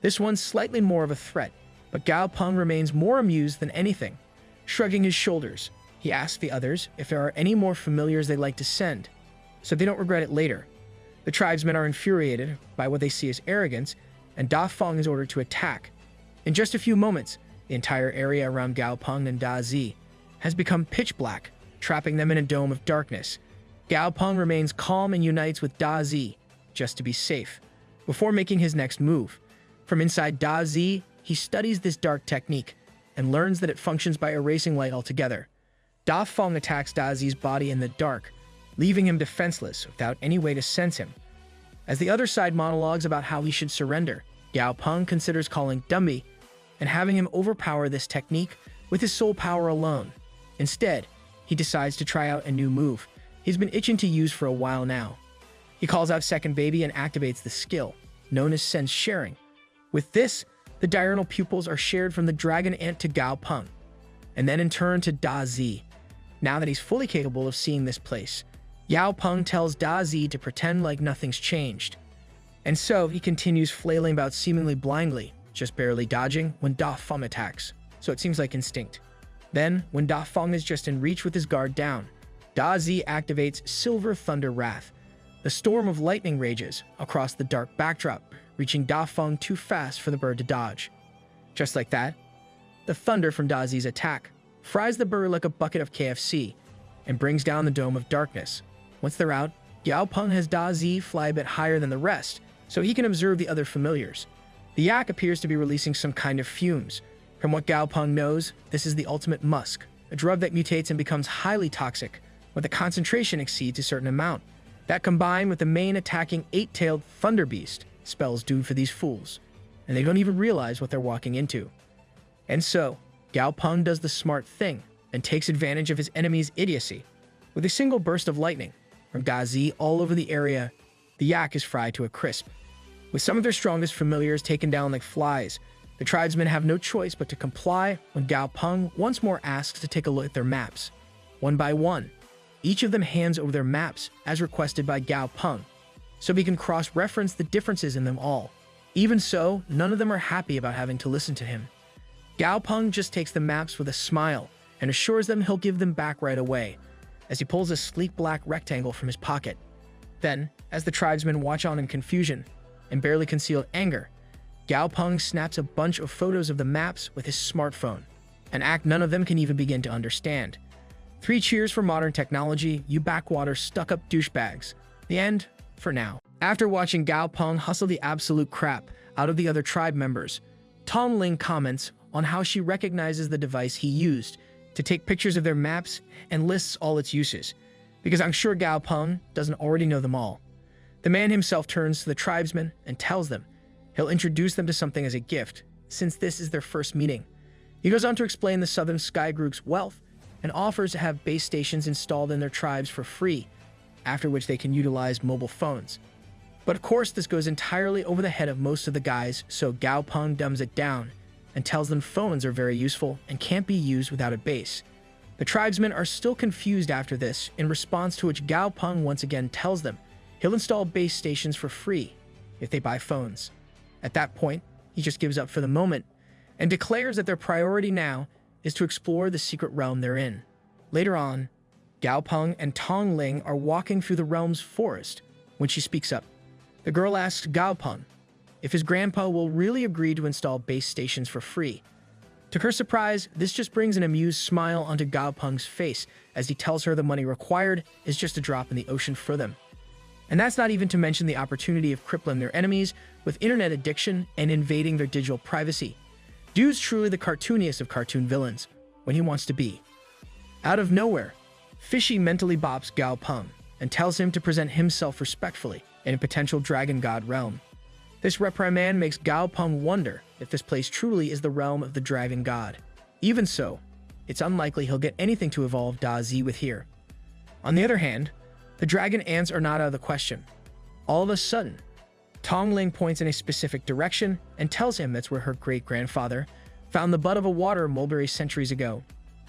This one's slightly more of a threat, but Gao Peng remains more amused than anything. Shrugging his shoulders, he asks the others if there are any more familiars they'd like to send, so they don't regret it later. The tribesmen are infuriated by what they see as arrogance and Da Feng is ordered to attack. In just a few moments, the entire area around Gao Peng and Da Zi has become pitch black, trapping them in a dome of darkness. Gao Peng remains calm and unites with Da Zi, just to be safe, before making his next move. From inside Da Zi, he studies this dark technique and learns that it functions by erasing light altogether. Da Feng attacks Da Zi's body in the dark, leaving him defenseless without any way to sense him. As the other side monologues about how he should surrender, Gao Peng considers calling Dumbi and having him overpower this technique with his soul power alone. Instead, he decides to try out a new move he's been itching to use for a while now. He calls out Second Baby and activates the skill, known as sense sharing. With this, the diurnal pupils are shared from the dragon ant to Gao Peng, and then in turn to Da Zi. Now that he's fully capable of seeing this place, Gao Peng tells Da Zi to pretend like nothing's changed. And so he continues flailing about seemingly blindly, just barely dodging when Da Feng attacks, so it seems like instinct. Then, when Da Feng is just in reach with his guard down, Da Zi activates Silver Thunder Wrath. The storm of lightning rages across the dark backdrop, reaching Da Feng too fast for the bird to dodge. Just like that, the thunder from Da Zi's attack fries the bird like a bucket of KFC and brings down the dome of darkness. Once they're out, Gao Peng has Da Zi fly a bit higher than the rest, so he can observe the other familiars. The yak appears to be releasing some kind of fumes. From what Gao Peng knows, this is the ultimate musk, a drug that mutates and becomes highly toxic when the concentration exceeds a certain amount. That combined with the main attacking eight-tailed thunder beast spells doom for these fools, and they don't even realize what they're walking into. And so, Gao Peng does the smart thing and takes advantage of his enemy's idiocy. With a single burst of lightning from Da Zi all over the area, the yak is fried to a crisp. With some of their strongest familiars taken down like flies, the tribesmen have no choice but to comply when Gao Peng once more asks to take a look at their maps. One by one, each of them hands over their maps as requested by Gao Peng, so we can cross-reference the differences in them all. Even so, none of them are happy about having to listen to him. Gao Peng just takes the maps with a smile and assures them he'll give them back right away, as he pulls a sleek black rectangle from his pocket. Then, as the tribesmen watch on in confusion and barely concealed anger, Gao Peng snaps a bunch of photos of the maps with his smartphone, an act none of them can even begin to understand. 3 cheers for modern technology, you backwater stuck-up douchebags. The end, for now. After watching Gao Peng hustle the absolute crap out of the other tribe members, Tong Ling comments on how she recognizes the device he used to take pictures of their maps and lists all its uses, because I'm sure Gao Peng doesn't already know them all. The man himself turns to the tribesmen and tells them he'll introduce them to something as a gift, since this is their first meeting. He goes on to explain the Southern Sky Group's wealth and offers to have base stations installed in their tribes for free, after which they can utilize mobile phones. But of course, this goes entirely over the head of most of the guys, so Gao Peng dumbs it down and tells them phones are very useful and can't be used without a base. The tribesmen are still confused after this, in response to which Gao Peng once again tells them he'll install base stations for free if they buy phones. At that point, he just gives up for the moment and declares that their priority now is to explore the secret realm they're in. Later on, Gao Peng and Tong Ling are walking through the realm's forest when she speaks up. The girl asks Gao Peng if his grandpa will really agree to install base stations for free. To her surprise, this just brings an amused smile onto Gao Peng's face as he tells her the money required is just a drop in the ocean for them. And that's not even to mention the opportunity of crippling their enemies with internet addiction and invading their digital privacy. Dude's truly the cartooniest of cartoon villains when he wants to be. Out of nowhere, Fishy mentally bops Gao Peng and tells him to present himself respectfully in a potential dragon god realm. This reprimand makes Gao Peng wonder if this place truly is the realm of the dragon god. Even so, it's unlikely he'll get anything to evolve Da Zi with here. On the other hand, the dragon ants are not out of the question. All of a sudden, Tong Ling points in a specific direction and tells him that's where her great-grandfather found the bud of a water mulberry centuries ago.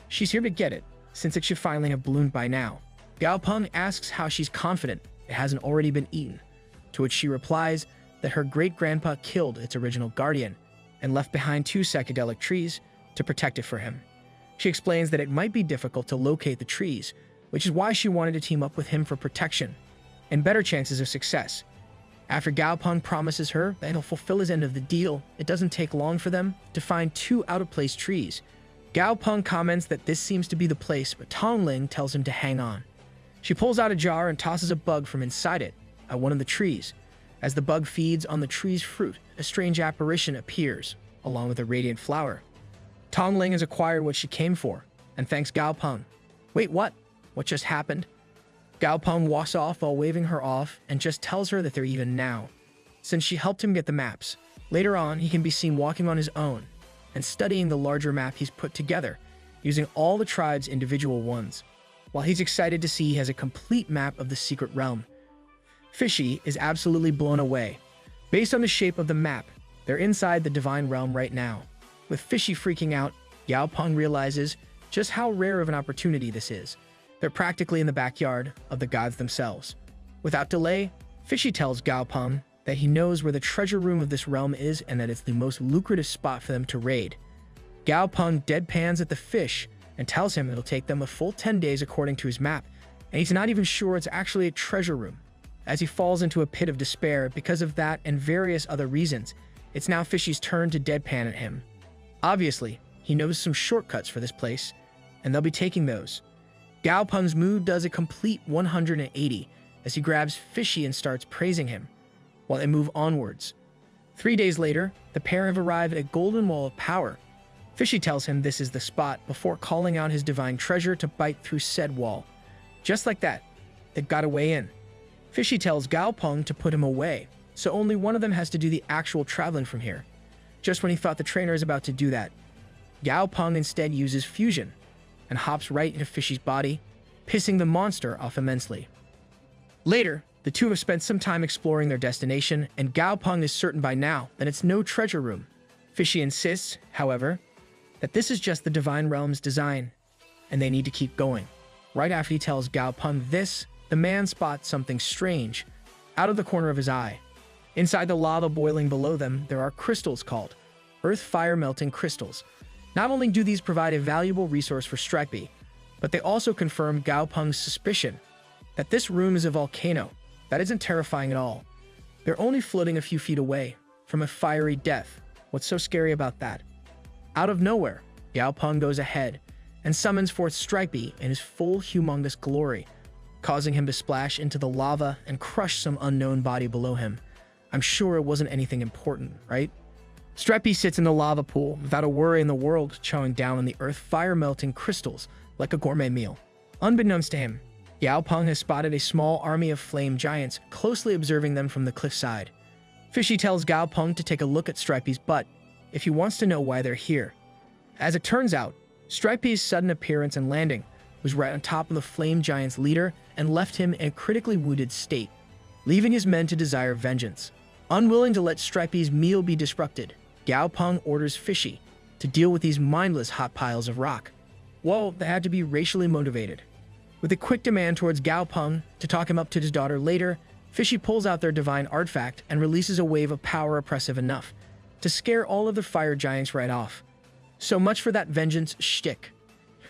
She's here to get it, since it should finally have bloomed by now. Gao Peng asks how she's confident it hasn't already been eaten, to which she replies that her great-grandpa killed its original guardian and left behind 2 psychedelic trees to protect it for him. She explains that it might be difficult to locate the trees, which is why she wanted to team up with him for protection and better chances of success. After Gao Peng promises her that he'll fulfill his end of the deal, it doesn't take long for them to find two out-of-place trees. Gao Peng comments that this seems to be the place, but Tong Ling tells him to hang on. She pulls out a jar and tosses a bug from inside it at one of the trees. As the bug feeds on the tree's fruit, a strange apparition appears, along with a radiant flower. Tong Ling has acquired what she came for, and thanks Gao Peng. Wait, what? What just happened? Gao Peng walks off while waving her off and just tells her that they're even now, since she helped him get the maps. Later on, he can be seen walking on his own and studying the larger map he's put together, using all the tribe's individual ones. While he's excited to see he has a complete map of the secret realm, Fishy is absolutely blown away. Based on the shape of the map, they're inside the divine realm right now. With Fishy freaking out, Gao Peng realizes just how rare of an opportunity this is. They're practically in the backyard of the gods themselves. Without delay, Fishy tells Gao Peng that he knows where the treasure room of this realm is and that it's the most lucrative spot for them to raid. Gao Peng deadpans at the fish and tells him it'll take them a full 10 days according to his map, and he's not even sure it's actually a treasure room. As he falls into a pit of despair because of that and various other reasons, it's now Fishy's turn to deadpan at him. Obviously, he knows some shortcuts for this place, and they'll be taking those. Gao Peng's mood does a complete 180 as he grabs Fishy and starts praising him, while they move onwards. 3 days later, the pair have arrived at a golden wall of power. Fishy tells him this is the spot before calling out his divine treasure to bite through said wall. Just like that, they got a way in. Fishy tells Gao Peng to put him away, so only one of them has to do the actual traveling from here. Just when he thought the trainer is about to do that, Gao Peng instead uses fusion and hops right into Fishy's body, pissing the monster off immensely. Later, the two have spent some time exploring their destination, and Gao Peng is certain by now that it's no treasure room. Fishy insists, however, that this is just the divine realm's design, and they need to keep going. Right after he tells Gao Peng this, the man spots something strange out of the corner of his eye. Inside the lava boiling below them, there are crystals called earth fire melting crystals. Not only do these provide a valuable resource for Stripey, but they also confirm Gao Peng's suspicion that this room is a volcano. That isn't terrifying at all. They're only floating a few feet away from a fiery death. What's so scary about that? Out of nowhere, Gao Peng goes ahead and summons forth Stripey in his full humongous glory, causing him to splash into the lava and crush some unknown body below him. I'm sure it wasn't anything important, right? Stripey sits in the lava pool without a worry in the world, chowing down on the earth fire-melting crystals like a gourmet meal. Unbeknownst to him, Gao Peng has spotted a small army of flame giants closely observing them from the cliffside. Fishy tells Gao Peng to take a look at Stripey's butt if he wants to know why they're here. As it turns out, Stripey's sudden appearance and landing was right on top of the flame giant's leader and left him in a critically wounded state, leaving his men to desire vengeance. Unwilling to let Stripey's meal be disrupted, Gao Peng orders Fishy to deal with these mindless hot piles of rock. Well, they had to be racially motivated. With a quick demand towards Gao Peng to talk him up to his daughter later, Fishy pulls out their divine artifact and releases a wave of power oppressive enough to scare all of the fire giants right off. So much for that vengeance shtick.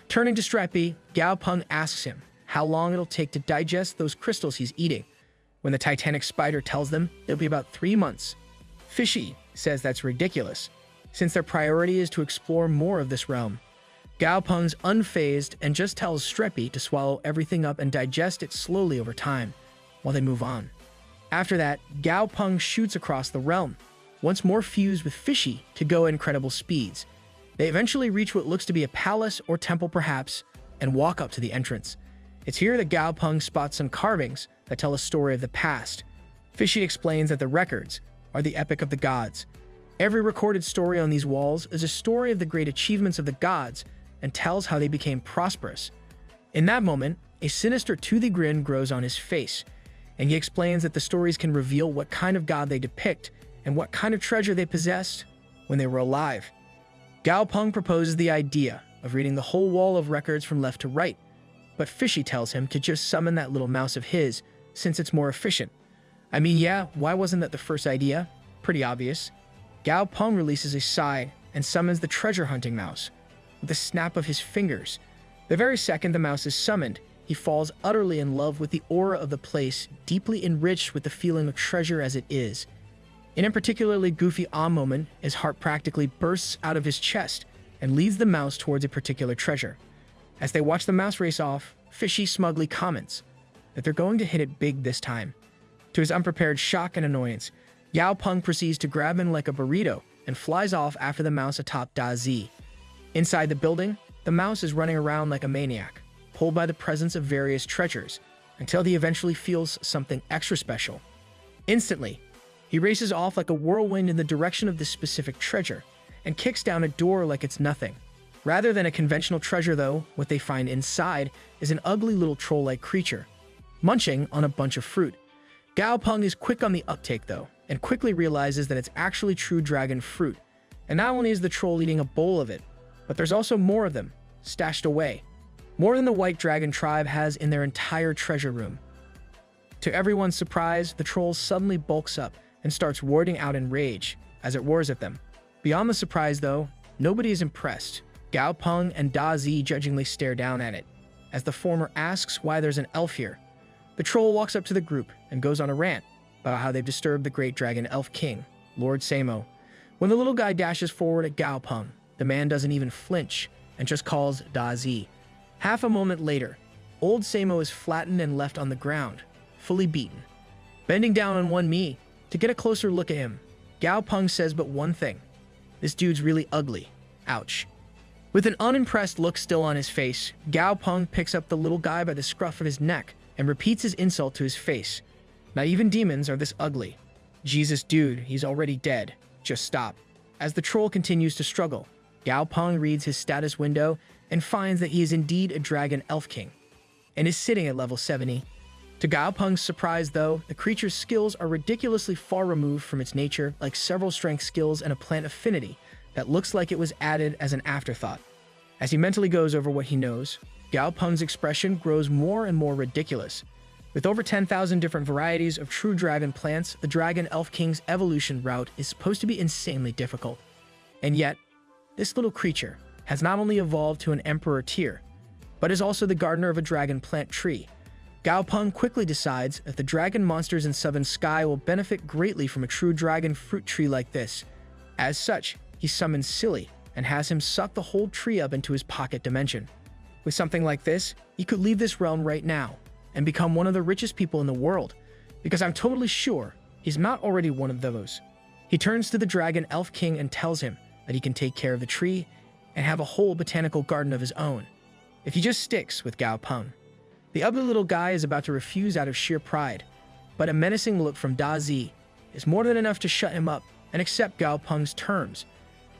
Turning to Stripey, Gao Peng asks him how long it'll take to digest those crystals he's eating. When the titanic spider tells them it'll be about 3 months, Fishy says that's ridiculous, since their priority is to explore more of this realm. Gao Peng's unfazed and just tells Stripey to swallow everything up and digest it slowly over time, while they move on. After that, Gao Peng shoots across the realm, once more fused with Fishy to go at incredible speeds. They eventually reach what looks to be a palace or temple perhaps, and walk up to the entrance. It's here that Gao Peng spots some carvings that tell a story of the past. Fishy explains that the records are the epic of the gods. Every recorded story on these walls is a story of the great achievements of the gods and tells how they became prosperous. In that moment, a sinister toothy grin grows on his face, and he explains that the stories can reveal what kind of god they depict and what kind of treasure they possessed when they were alive. Gao Peng proposes the idea of reading the whole wall of records from left to right, but Fishy tells him to just summon that little mouse of his, since it's more efficient. I mean, yeah, why wasn't that the first idea? Pretty obvious. Gao Peng releases a sigh and summons the treasure hunting mouse with a snap of his fingers. The very second the mouse is summoned, he falls utterly in love with the aura of the place, deeply enriched with the feeling of treasure as it is. In a particularly goofy moment, his heart practically bursts out of his chest and leads the mouse towards a particular treasure. As they watch the mouse race off, Fishy smugly comments that they're going to hit it big this time. To his unprepared shock and annoyance, Yao Peng proceeds to grab him like a burrito and flies off after the mouse atop Da Zi. Inside the building, the mouse is running around like a maniac, pulled by the presence of various treasures, until he eventually feels something extra special. Instantly, he races off like a whirlwind in the direction of this specific treasure, and kicks down a door like it's nothing. Rather than a conventional treasure though, what they find inside is an ugly little troll-like creature, munching on a bunch of fruit. Gao Peng is quick on the uptake though, and quickly realizes that it's actually true dragon fruit. And not only is the troll eating a bowl of it, but there's also more of them, stashed away. More than the White Dragon tribe has in their entire treasure room. To everyone's surprise, the troll suddenly bulks up and starts roaring out in rage as it roars at them. Beyond the surprise though, nobody is impressed. Gao Peng and Da Zi judgingly stare down at it, as the former asks why there's an elf here. The troll walks up to the group and goes on a rant about how they've disturbed the great dragon elf king, Lord Samo. When the little guy dashes forward at Gao Peng, the man doesn't even flinch and just calls Da Zi. Half a moment later, old Samo is flattened and left on the ground, fully beaten. Bending down on one knee to get a closer look at him, Gao Peng says but one thing: "This dude's really ugly. Ouch." With an unimpressed look still on his face, Gao Peng picks up the little guy by the scruff of his neck and repeats his insult to his face. "Not even demons are this ugly. Jesus dude, he's already dead. Just stop." As the troll continues to struggle, Gao Peng reads his status window and finds that he is indeed a dragon elf king, and is sitting at level 70. To Gao Peng's surprise though, the creature's skills are ridiculously far removed from its nature, like several strength skills and a plant affinity that looks like it was added as an afterthought. As he mentally goes over what he knows, Gao Peng's expression grows more and more ridiculous. With over 10,000 different varieties of true dragon plants, the Dragon Elf King's evolution route is supposed to be insanely difficult. And yet, this little creature has not only evolved to an emperor tier, but is also the gardener of a dragon plant tree. Gao Peng quickly decides that the dragon monsters in Southern Sky will benefit greatly from a true dragon fruit tree like this. As such, he summons Silly and has him suck the whole tree up into his pocket dimension. With something like this, he could leave this realm right now and become one of the richest people in the world, because I'm totally sure he's not already one of those. He turns to the Dragon Elf King and tells him that he can take care of the tree and have a whole botanical garden of his own, if he just sticks with Gao Peng. The ugly little guy is about to refuse out of sheer pride, but a menacing look from Da Zi is more than enough to shut him up and accept Gao Peng's terms.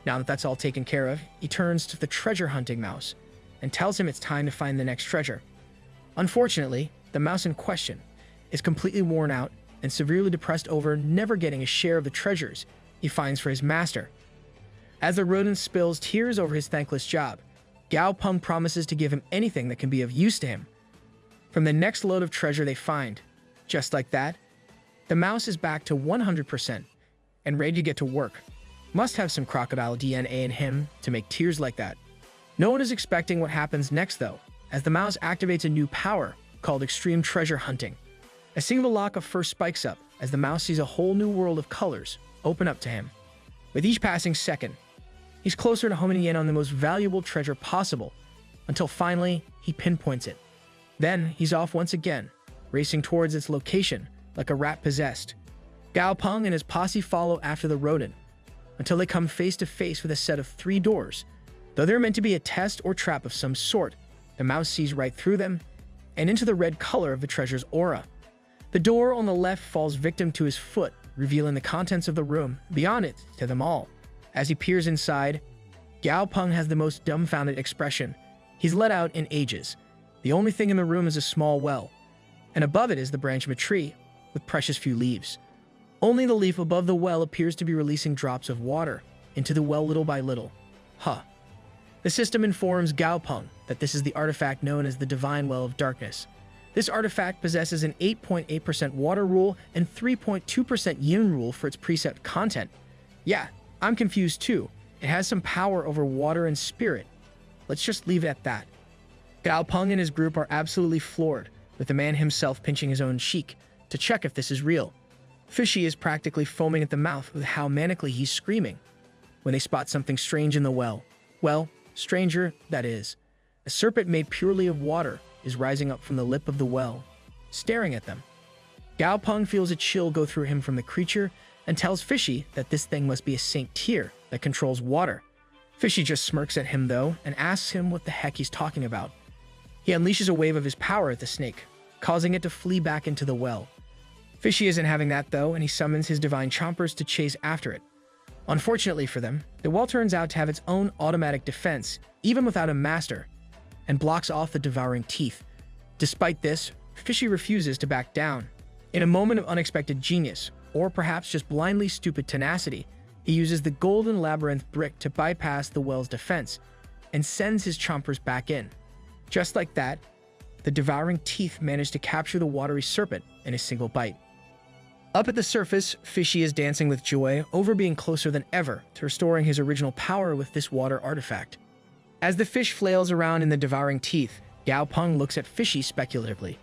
Now that that's all taken care of, he turns to the treasure hunting mouse and tells him it's time to find the next treasure. Unfortunately, the mouse in question is completely worn out and severely depressed over never getting a share of the treasures he finds for his master. As the rodent spills tears over his thankless job, Gao Peng promises to give him anything that can be of use to him from the next load of treasure they find. Just like that, the mouse is back to 100% and ready to get to work. Must have some crocodile DNA in him to make tears like that. No one is expecting what happens next though, as the mouse activates a new power called Extreme Treasure Hunting. A single lock of fur spikes up as the mouse sees a whole new world of colors open up to him. With each passing second, he's closer to homing in on the most valuable treasure possible, until finally he pinpoints it. Then he's off once again, racing towards its location like a rat possessed. Gao Peng and his posse follow after the rodent, until they come face to face with a set of 3 doors. Though they're meant to be a test or trap of some sort, the mouse sees right through them and into the red color of the treasure's aura. The door on the left falls victim to his foot, revealing the contents of the room beyond it to them all. As he peers inside, Gao Peng has the most dumbfounded expression he's let out in ages. The only thing in the room is a small well, and above it is the branch of a tree with precious few leaves. Only the leaf above the well appears to be releasing drops of water into the well little by little. The system informs Gao Peng that this is the artifact known as the Divine Well of Darkness. This artifact possesses an 8.8% water rule and 3.2% yin rule for its preset content. Yeah, I'm confused too. It has some power over water and spirit. Let's just leave it at that. Gao Peng and his group are absolutely floored, with the man himself pinching his own cheek to check if this is real. Fishy is practically foaming at the mouth with how manically he's screaming when they spot something strange in the well. Well, stranger, that is. A serpent made purely of water is rising up from the lip of the well, staring at them. Gao Peng feels a chill go through him from the creature and tells Fishy that this thing must be a Saint Tier that controls water. Fishy just smirks at him though and asks him what the heck he's talking about. He unleashes a wave of his power at the snake, causing it to flee back into the well. Fishy isn't having that though, and he summons his divine chompers to chase after it. Unfortunately for them, the well turns out to have its own automatic defense, even without a master, and blocks off the devouring teeth. Despite this, Fishy refuses to back down. In a moment of unexpected genius, or perhaps just blindly stupid tenacity, he uses the golden labyrinth brick to bypass the well's defense and sends his chompers back in. Just like that, the devouring teeth manage to capture the watery serpent in a single bite. Up at the surface, Fishy is dancing with joy over being closer than ever to restoring his original power with this water artifact. As the fish flails around in the devouring teeth, Gao Peng looks at Fishy speculatively.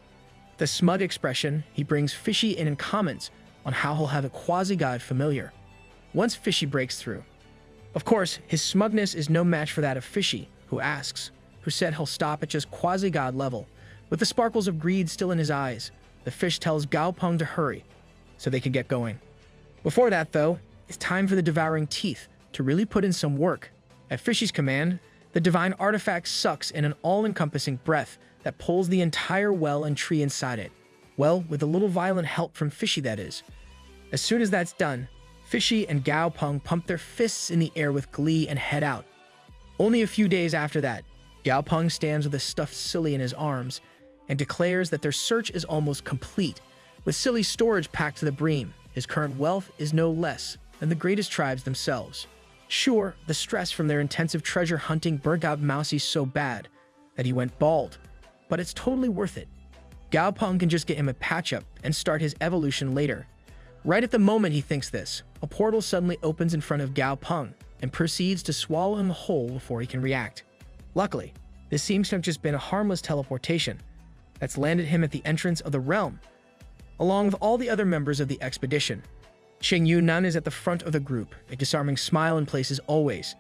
The smug expression he brings Fishy in and comments on how he'll have a quasi-god familiar once Fishy breaks through. Of course, his smugness is no match for that of Fishy, who said he'll stop at just quasi-god level. With the sparkles of greed still in his eyes, the fish tells Gao Peng to hurry so they can get going. Before that, though, it's time for the devouring teeth to really put in some work. At Fishy's command, the divine artifact sucks in an all-encompassing breath that pulls the entire well and tree inside it. Well, with a little violent help from Fishy, that is. As soon as that's done, Fishy and Gao Peng pump their fists in the air with glee and head out. Only a few days after that, Gao Peng stands with a stuffed Silly in his arms and declares that their search is almost complete. With Silly's storage packed to the brim, his current wealth is no less than the greatest tribes themselves. Sure, the stress from their intensive treasure hunting burnt out Mousy so bad that he went bald, but it's totally worth it. Gao Peng can just get him a patch-up and start his evolution later. Right at the moment he thinks this, a portal suddenly opens in front of Gao Peng and proceeds to swallow him whole before he can react. Luckily, this seems to have just been a harmless teleportation that's landed him at the entrance of the realm, along with all the other members of the expedition. Xing Yunan is at the front of the group, a disarming smile in place as always.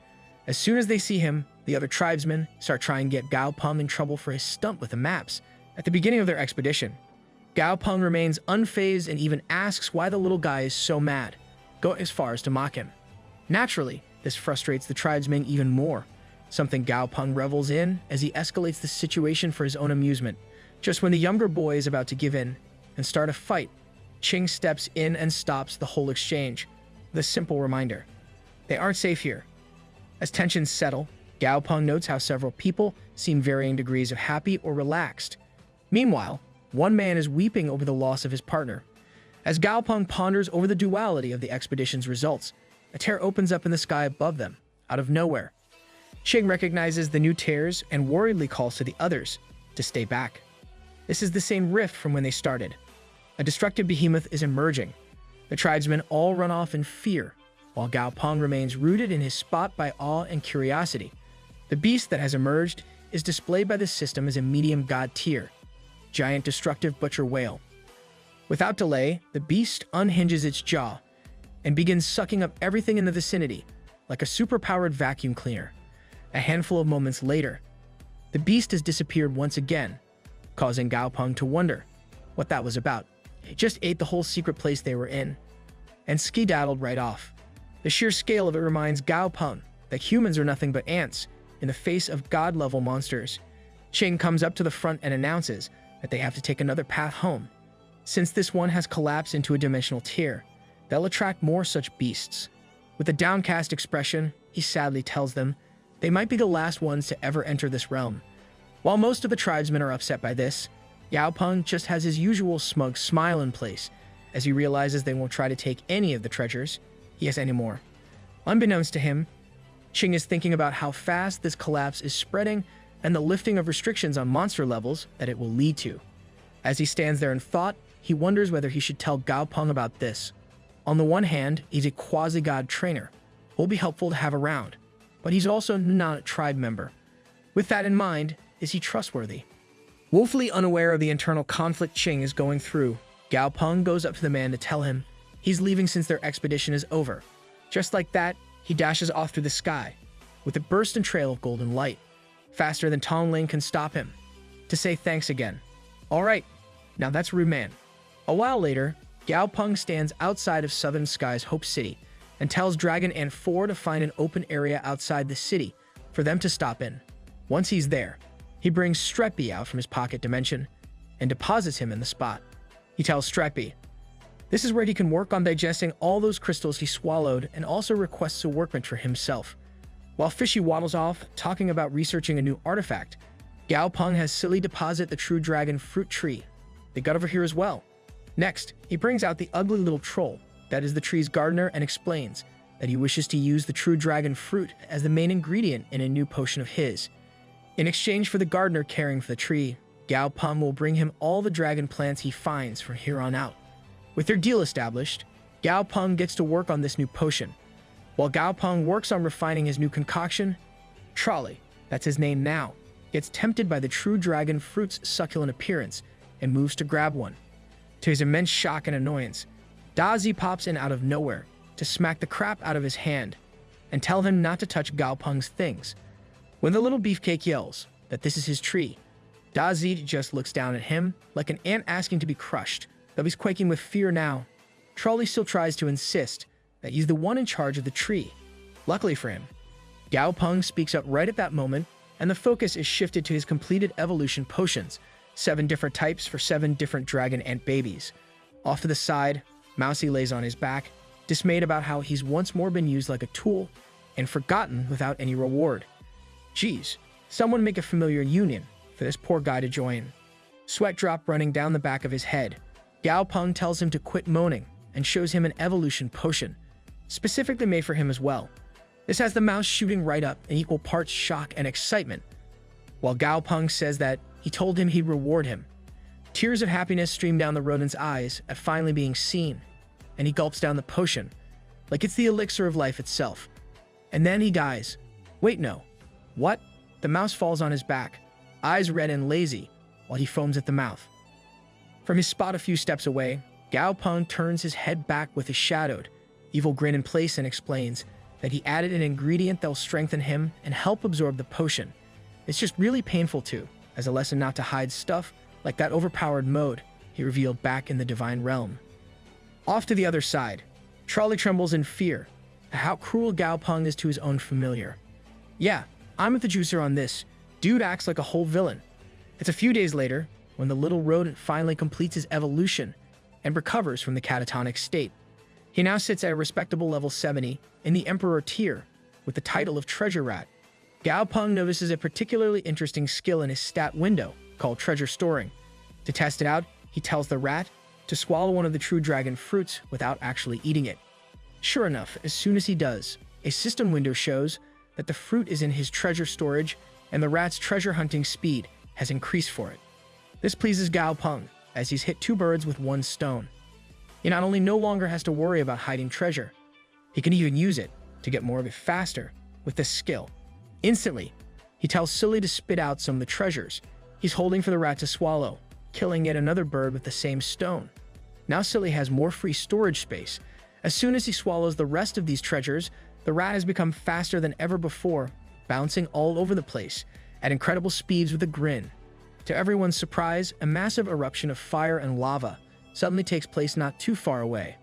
As soon as they see him, the other tribesmen start trying to get Gao Peng in trouble for his stunt with the maps. At the beginning of their expedition, Gao Peng remains unfazed and even asks why the little guy is so mad, going as far as to mock him. Naturally, this frustrates the tribesmen even more, something Gao Peng revels in as he escalates the situation for his own amusement. Just when the younger boy is about to give in and start a fight, Qing steps in and stops the whole exchange with a simple reminder. They aren't safe here. As tensions settle, Gao Peng notes how several people seem varying degrees of happy or relaxed. Meanwhile, one man is weeping over the loss of his partner. As Gao Peng ponders over the duality of the expedition's results, a tear opens up in the sky above them, out of nowhere. Qing recognizes the new tears and worriedly calls to the others to stay back. This is the same rift from when they started. A destructive behemoth is emerging. The tribesmen all run off in fear, while Gao Peng remains rooted in his spot by awe and curiosity. The beast that has emerged is displayed by the system as a medium god tier, giant destructive butcher whale. Without delay, the beast unhinges its jaw and begins sucking up everything in the vicinity, like a superpowered vacuum cleaner. A handful of moments later, the beast has disappeared once again, causing Gao Peng to wonder what that was about. It just ate the whole secret place they were in, and skedaddled right off. The sheer scale of it reminds Gao Peng that humans are nothing but ants in the face of god-level monsters. Qing comes up to the front and announces that they have to take another path home. Since this one has collapsed into a dimensional tier, they'll attract more such beasts. With a downcast expression, he sadly tells them they might be the last ones to ever enter this realm. While most of the tribesmen are upset by this, Gao Peng just has his usual smug smile in place as he realizes they won't try to take any of the treasures he has anymore. Unbeknownst to him, Qing is thinking about how fast this collapse is spreading and the lifting of restrictions on monster levels that it will lead to. As he stands there in thought, he wonders whether he should tell Gao Peng about this. On the one hand, he's a quasi-god trainer, who will be helpful to have around, but he's also not a tribe member. With that in mind, Is he trustworthy? Woefully unaware of the internal conflict Ching is going through, Gao Peng goes up to the man to tell him he's leaving since their expedition is over. Just like that, he dashes off through the sky, with a bursting trail of golden light, faster than Tong Ling can stop him, to say thanks again. Alright, now that's rude man. A while later, Gao Peng stands outside of Southern Sky's Hope City and tells Dragon and 4 to find an open area outside the city for them to stop in. Once he's there, he brings Streppy out from his pocket dimension and deposits him in the spot. He tells Streppy this is where he can work on digesting all those crystals he swallowed, and also requests a workbench for himself. While Fishy waddles off, talking about researching a new artifact, Gao Peng has Silly deposit the true dragon fruit tree. They got over here as well. Next, he brings out the ugly little troll that is the tree's gardener and explains that he wishes to use the true dragon fruit as the main ingredient in a new potion of his. In exchange for the gardener caring for the tree, Gao Peng will bring him all the dragon plants he finds from here on out. With their deal established, Gao Peng gets to work on this new potion. While Gao Peng works on refining his new concoction, Trolley, that's his name now, gets tempted by the true dragon fruit's succulent appearance and moves to grab one. To his immense shock and annoyance, Dazi pops in out of nowhere to smack the crap out of his hand and tell him not to touch Gao Peng's things. When the little beefcake yells that this is his tree, Dazi just looks down at him like an ant asking to be crushed. Though he's quaking with fear now, Trolley still tries to insist that he's the one in charge of the tree. Luckily for him, Gao Peng speaks up right at that moment, and the focus is shifted to his completed evolution potions, 7 different types for 7 different dragon ant babies. Off to the side, Mousy lays on his back, dismayed about how he's once more been used like a tool and forgotten without any reward. Geez, someone make a familiar union for this poor guy to join. Sweat drop running down the back of his head, Gao Peng tells him to quit moaning and shows him an evolution potion, specifically made for him as well. This has the mouse shooting right up in equal parts shock and excitement, while Gao Peng says that he told him he'd reward him. Tears of happiness stream down the rodent's eyes at finally being seen, and he gulps down the potion, like it's the elixir of life itself. And then he dies. Wait, no. What? The mouse falls on his back, eyes red and lazy, while he foams at the mouth. From his spot a few steps away, Gao Peng turns his head back with a shadowed, evil grin in place and explains that he added an ingredient that will strengthen him and help absorb the potion. It's just really painful too, as a lesson not to hide stuff like that overpowered mode he revealed back in the Divine Realm. Off to the other side, Trolley trembles in fear at how cruel Gao Peng is to his own familiar. Yeah, I'm with the juicer on this. Dude acts like a whole villain. It's a few days later when the little rodent finally completes his evolution and recovers from the catatonic state. He now sits at a respectable level 70 in the Emperor tier with the title of Treasure Rat. Gao Peng notices a particularly interesting skill in his stat window called Treasure Storing. To test it out, he tells the rat to swallow one of the true dragon fruits without actually eating it. Sure enough, as soon as he does, a system window shows that the fruit is in his treasure storage and the rat's treasure hunting speed has increased for it. This pleases Gao Peng, as he's hit 2 birds with 1 stone. He not only no longer has to worry about hiding treasure, he can even use it to get more of it faster with this skill. Instantly, he tells Silly to spit out some of the treasures he's holding for the rat to swallow, killing yet another bird with the same stone. Now Silly has more free storage space. As soon as he swallows the rest of these treasures, the rat has become faster than ever before, bouncing all over the place at incredible speeds with a grin. To everyone's surprise, a massive eruption of fire and lava suddenly takes place not too far away.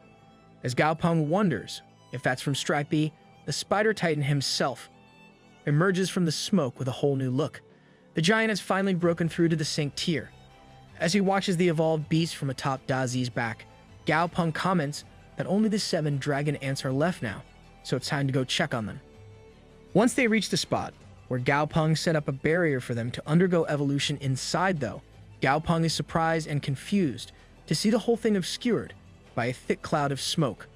As Gao Peng wonders if that's from Stripey, the Spider Titan himself emerges from the smoke with a whole new look. The giant has finally broken through to the Sync tier. As he watches the evolved beast from atop Dazi's back, Gao Peng comments that only the 7 dragon ants are left now, so it's time to go check on them. Once they reach the spot where Gao Peng set up a barrier for them to undergo evolution inside though, Gao Peng is surprised and confused to see the whole thing obscured by a thick cloud of smoke.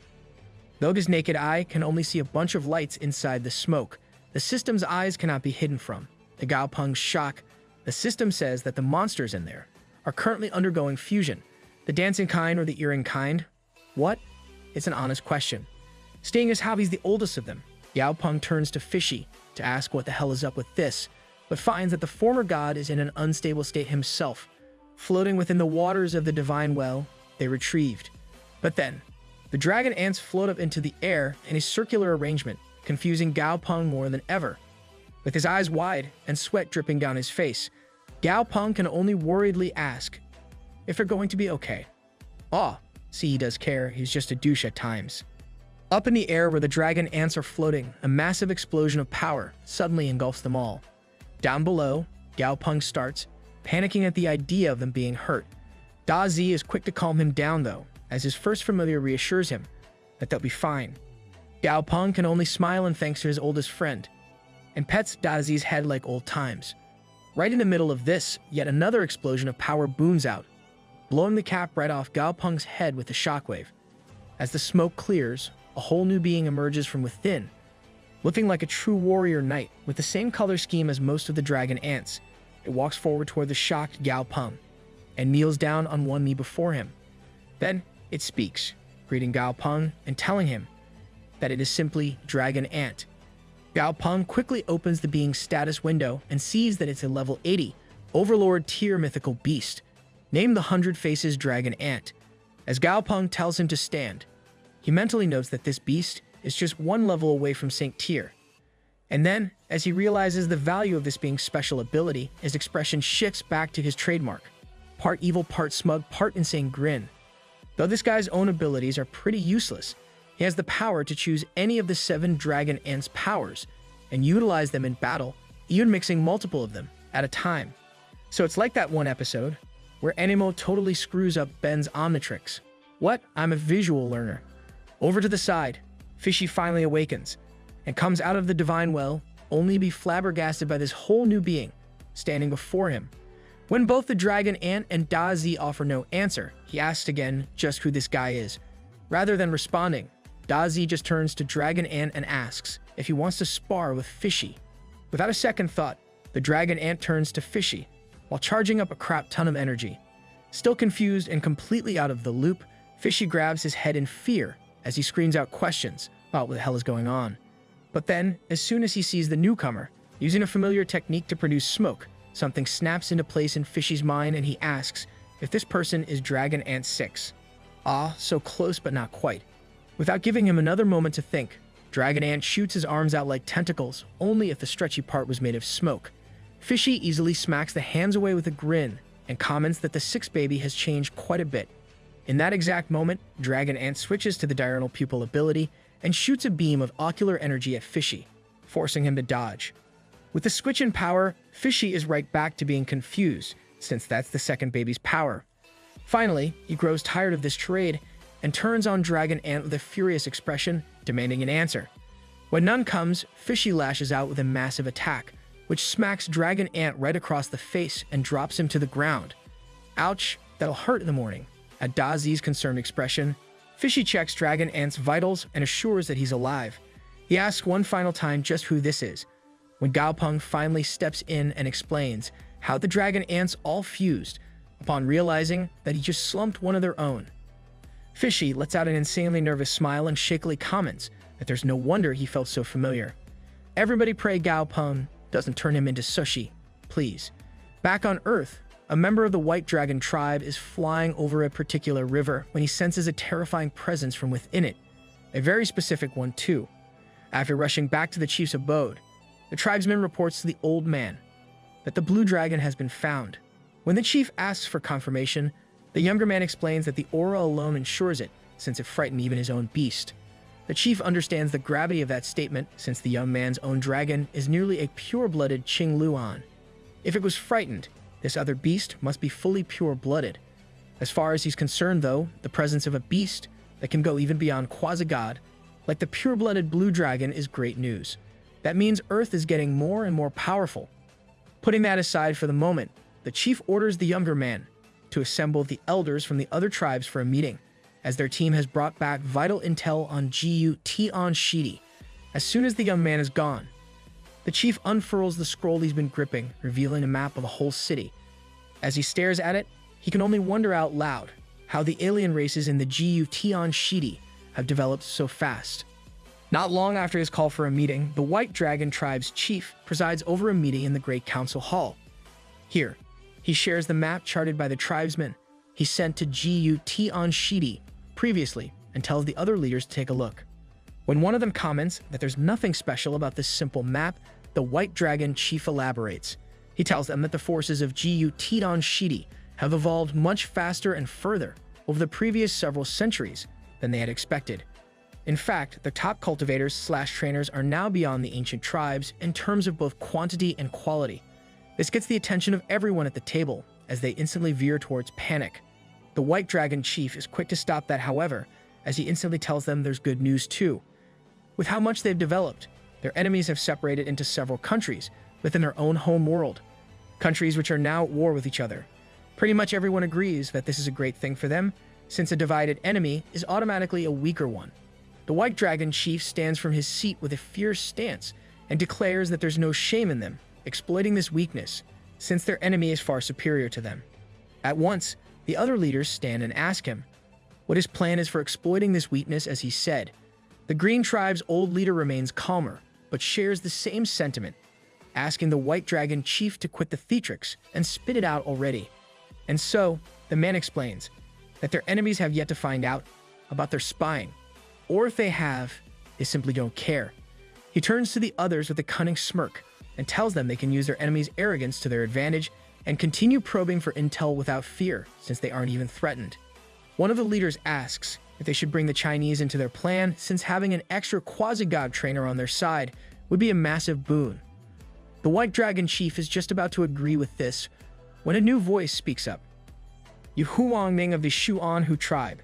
Though his naked eye can only see a bunch of lights inside the smoke, the system's eyes cannot be hidden from. To Gao Peng's shock, the system says that the monsters in there are currently undergoing fusion. The dancing kind or the earring kind? What? It's an honest question. Seeing as how he's the oldest of them, Gao Peng turns to Fishy to ask what the hell is up with this, but finds that the former god is in an unstable state himself, floating within the waters of the divine well they retrieved. But then, the dragon ants float up into the air in a circular arrangement, confusing Gao Peng more than ever. With his eyes wide and sweat dripping down his face, Gao Peng can only worriedly ask if they're going to be okay. See, he does care, he's just a douche at times. Up in the air where the dragon ants are floating, a massive explosion of power suddenly engulfs them all. Down below, Gao Peng starts, panicking at the idea of them being hurt. Da Zi is quick to calm him down though, as his first familiar reassures him that they'll be fine. Gao Peng can only smile in thanks to his oldest friend, and pets Da Zi's head like old times. Right in the middle of this, yet another explosion of power booms out, blowing the cap right off Gao Peng's head with a shockwave. As the smoke clears, a whole new being emerges from within, looking like a true warrior knight with the same color scheme as most of the dragon ants. It walks forward toward the shocked Gao Peng and kneels down on one knee before him. Then it speaks, greeting Gao Peng and telling him that it is simply Dragon Ant. Gao Peng quickly opens the being's status window and sees that it's a level 80 Overlord tier mythical beast, named the 100 Faces Dragon Ant. As Gao Peng tells him to stand, he mentally notes that this beast is just one level away from Sync tier. And then, as he realizes the value of this being's special ability, his expression shifts back to his trademark. Part evil, part smug, part insane grin. Though this guy's own abilities are pretty useless, he has the power to choose any of the 7 Dragon Ant's powers and utilize them in battle, even mixing multiple of them at a time. So it's like that one episode where Enemo totally screws up Ben's Omnitrix. What? I'm a visual learner. Over to the side, Fishy finally awakens and comes out of the divine well, only to be flabbergasted by this whole new being standing before him. When both the Dragon Ant and Da Zi offer no answer, he asks again just who this guy is. Rather than responding, Da Zi just turns to Dragon Ant and asks if he wants to spar with Fishy. Without a second thought, the Dragon Ant turns to Fishy while charging up a crap ton of energy. Still confused and completely out of the loop, Fishy grabs his head in fear as he screams out questions about what the hell is going on. But then, as soon as he sees the newcomer, using a familiar technique to produce smoke, something snaps into place in Fishy's mind and he asks if this person is Dragon Ant 6. So close but not quite. Without giving him another moment to think, Dragon Ant shoots his arms out like tentacles, only if the stretchy part was made of smoke. Fishy easily smacks the hands away with a grin and comments that the 6 baby has changed quite a bit. In that exact moment, Dragon Ant switches to the diurnal pupil ability and shoots a beam of ocular energy at Fishy, forcing him to dodge. With the switch in power, Fishy is right back to being confused, since that's the second baby's power. Finally, he grows tired of this charade and turns on Dragon Ant with a furious expression, demanding an answer. When none comes, Fishy lashes out with a massive attack, which smacks Dragon Ant right across the face and drops him to the ground. Ouch, that'll hurt in the morning. At Da Zi's concerned expression, Fishy checks Dragon Ant's vitals and assures that he's alive. He asks one final time just who this is, when Gao Peng finally steps in and explains how the Dragon Ants all fused upon realizing that he just slumped one of their own. Fishy lets out an insanely nervous smile and shakily comments that there's no wonder he felt so familiar. Everybody pray Gao Peng doesn't turn him into sushi, please. Back on Earth, a member of the White Dragon tribe is flying over a particular river when he senses a terrifying presence from within it. A very specific one, too. After rushing back to the chief's abode, the tribesman reports to the old man that the blue dragon has been found. When the chief asks for confirmation, the younger man explains that the aura alone ensures it, since it frightened even his own beast. The chief understands the gravity of that statement, since the young man's own dragon is nearly a pure-blooded Qing Luan. If it was frightened, this other beast must be fully pure-blooded. As far as he's concerned, though, the presence of a beast that can go even beyond quasi-god, like the pure-blooded blue dragon, is great news. That means Earth is getting more and more powerful. Putting that aside for the moment, the chief orders the younger man to assemble the elders from the other tribes for a meeting, as their team has brought back vital intel on Gu Tian Shidi. As soon as the young man is gone, the chief unfurls the scroll he's been gripping, revealing a map of a whole city. As he stares at it, he can only wonder out loud how the alien races in the Gu Tian Shidi have developed so fast. Not long after his call for a meeting, the White Dragon Tribe's chief presides over a meeting in the Great Council Hall. Here, he shares the map charted by the tribesmen he sent to Gu Tianshidi previously and tells the other leaders to take a look. When one of them comments that there's nothing special about this simple map, the White Dragon chief elaborates. He tells them that the forces of Gu Tianshidi have evolved much faster and further over the previous several centuries than they had expected. In fact, their top cultivators/trainers are now beyond the ancient tribes in terms of both quantity and quality. This gets the attention of everyone at the table as they instantly veer towards panic. The White Dragon chief is quick to stop that, however, as he instantly tells them there's good news too. With how much they've developed, their enemies have separated into several countries within their own home world, countries which are now at war with each other. Pretty much everyone agrees that this is a great thing for them, since a divided enemy is automatically a weaker one. The White Dragon chief stands from his seat with a fierce stance and declares that there's no shame in them exploiting this weakness, since their enemy is far superior to them. At once, the other leaders stand and ask him what his plan is for exploiting this weakness. As he said, the Green Tribe's old leader remains calmer, but shares the same sentiment, asking the White Dragon chief to quit the theatrics and spit it out already. And so, the man explains that their enemies have yet to find out about their spying, or if they have, they simply don't care. He turns to the others with a cunning smirk and tells them they can use their enemy's arrogance to their advantage and continue probing for intel without fear, since they aren't even threatened. One of the leaders asks if they should bring the Chinese into their plan, since having an extra quasi-god trainer on their side would be a massive boon. The White Dragon chief is just about to agree with this when a new voice speaks up. Yu Huangming of the Shuanhu tribe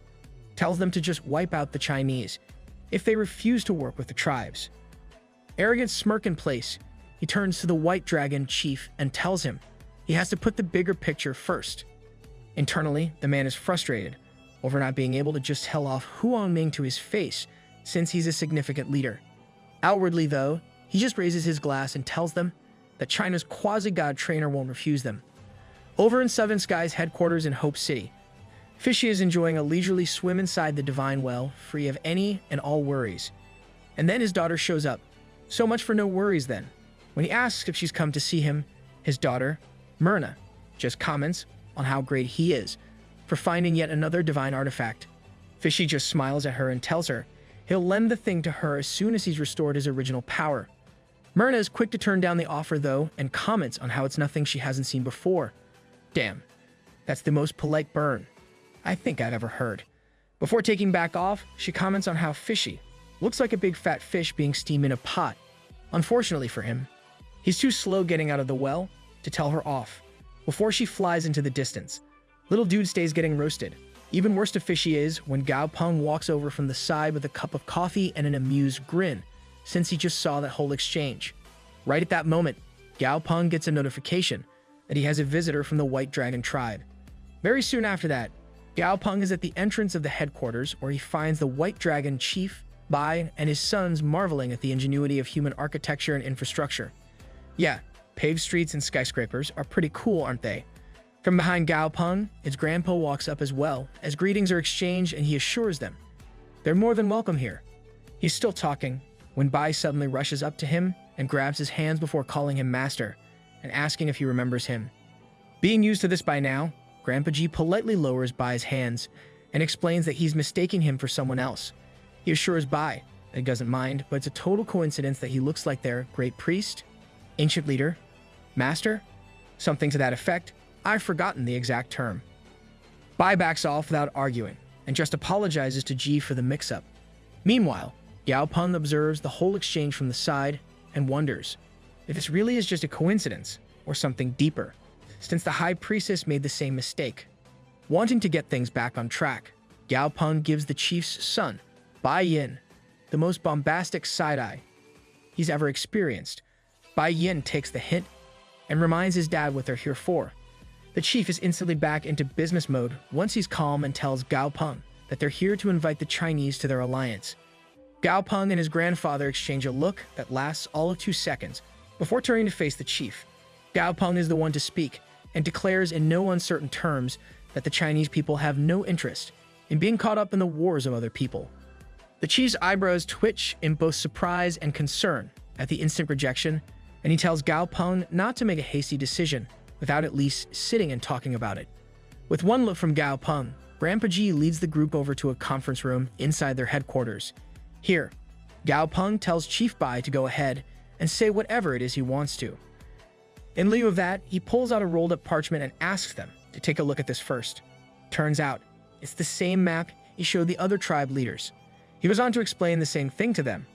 tells them to just wipe out the Chinese if they refuse to work with the tribes. Arrogant smirk in place, he turns to the White Dragon chief and tells him he has to put the bigger picture first. Internally, the man is frustrated over not being able to just tell off Huangming to his face, since he's a significant leader. Outwardly, though, he just raises his glass and tells them that China's quasi-god trainer won't refuse them. Over in Seven Sky's headquarters in Hope City, Fishy is enjoying a leisurely swim inside the divine well, free of any and all worries. And then his daughter shows up. So much for no worries then. When he asks if she's come to see him, his daughter, Myrna, just comments on how great he is for finding yet another divine artifact. Fishy just smiles at her and tells her he'll lend the thing to her as soon as he's restored his original power. Myrna is quick to turn down the offer, though, and comments on how it's nothing she hasn't seen before. Damn, that's the most polite burn I think I've ever heard. Before taking back off, she comments on how Fishy looks like a big fat fish being steamed in a pot. Unfortunately for him, he's too slow getting out of the well to tell her off. Before she flies into the distance, little dude stays getting roasted. Even worse to Fishy is when Gao Peng walks over from the side with a cup of coffee and an amused grin, since he just saw that whole exchange. Right at that moment, Gao Peng gets a notification that he has a visitor from the White Dragon tribe. Very soon after that, Gao Peng is at the entrance of the headquarters, where he finds the White Dragon chief, Bai, and his sons marveling at the ingenuity of human architecture and infrastructure. Yeah, paved streets and skyscrapers are pretty cool, aren't they? From behind Gao Peng, his grandpa walks up as well, as greetings are exchanged, and he assures them they're more than welcome here. He's still talking when Bai suddenly rushes up to him and grabs his hands before calling him master and asking if he remembers him. Being used to this by now, Grandpa G politely lowers Bai's hands and explains that he's mistaking him for someone else. He assures Bai that he doesn't mind, but it's a total coincidence that he looks like their great priest, ancient leader, master, something to that effect. I've forgotten the exact term. Bai backs off without arguing and just apologizes to G for the mix-up. Meanwhile, Gao Peng observes the whole exchange from the side and wonders if this really is just a coincidence or something deeper, since the High Priestess made the same mistake. Wanting to get things back on track, Gao Peng gives the chief's son, Bai Yin, the most bombastic side-eye he's ever experienced. Bai Yin takes the hint and reminds his dad what they're here for. The chief is instantly back into business mode once he's calm and tells Gao Peng that they're here to invite the Chinese to their alliance. Gao Peng and his grandfather exchange a look that lasts all of 2 seconds before turning to face the chief. Gao Peng is the one to speak and declares in no uncertain terms that the Chinese people have no interest in being caught up in the wars of other people. The chief's eyebrows twitch in both surprise and concern at the instant rejection, and he tells Gao Peng not to make a hasty decision without at least sitting and talking about it. With one look from Gao Peng, Grandpa Ji leads the group over to a conference room inside their headquarters. Here, Gao Peng tells Chief Bai to go ahead and say whatever it is he wants to. In lieu of that, he pulls out a rolled-up parchment and asks them to take a look at this first. Turns out, it's the same map he showed the other tribe leaders. He goes on to explain the same thing to them,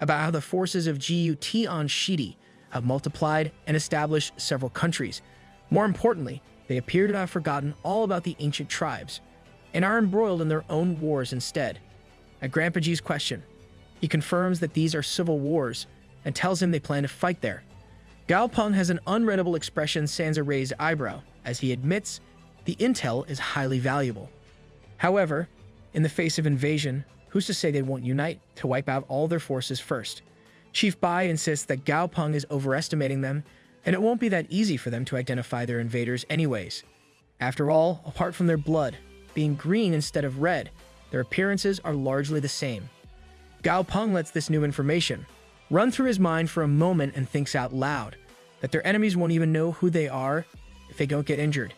about how the forces of Jiyu Tian Shidi have multiplied and established several countries. More importantly, they appear to have forgotten all about the ancient tribes and are embroiled in their own wars instead. At Grandpa G's question, he confirms that these are civil wars and tells him they plan to fight there. Gao Peng has an unreadable expression sans a raised eyebrow as he admits the intel is highly valuable. However, in the face of invasion, who's to say they won't unite to wipe out all their forces first? Chief Bai insists that Gao Peng is overestimating them, and it won't be that easy for them to identify their invaders anyways. After all, apart from their blood being green instead of red, their appearances are largely the same. Gao Peng lets this new information run through his mind for a moment and thinks out loud that their enemies won't even know who they are if they don't get injured.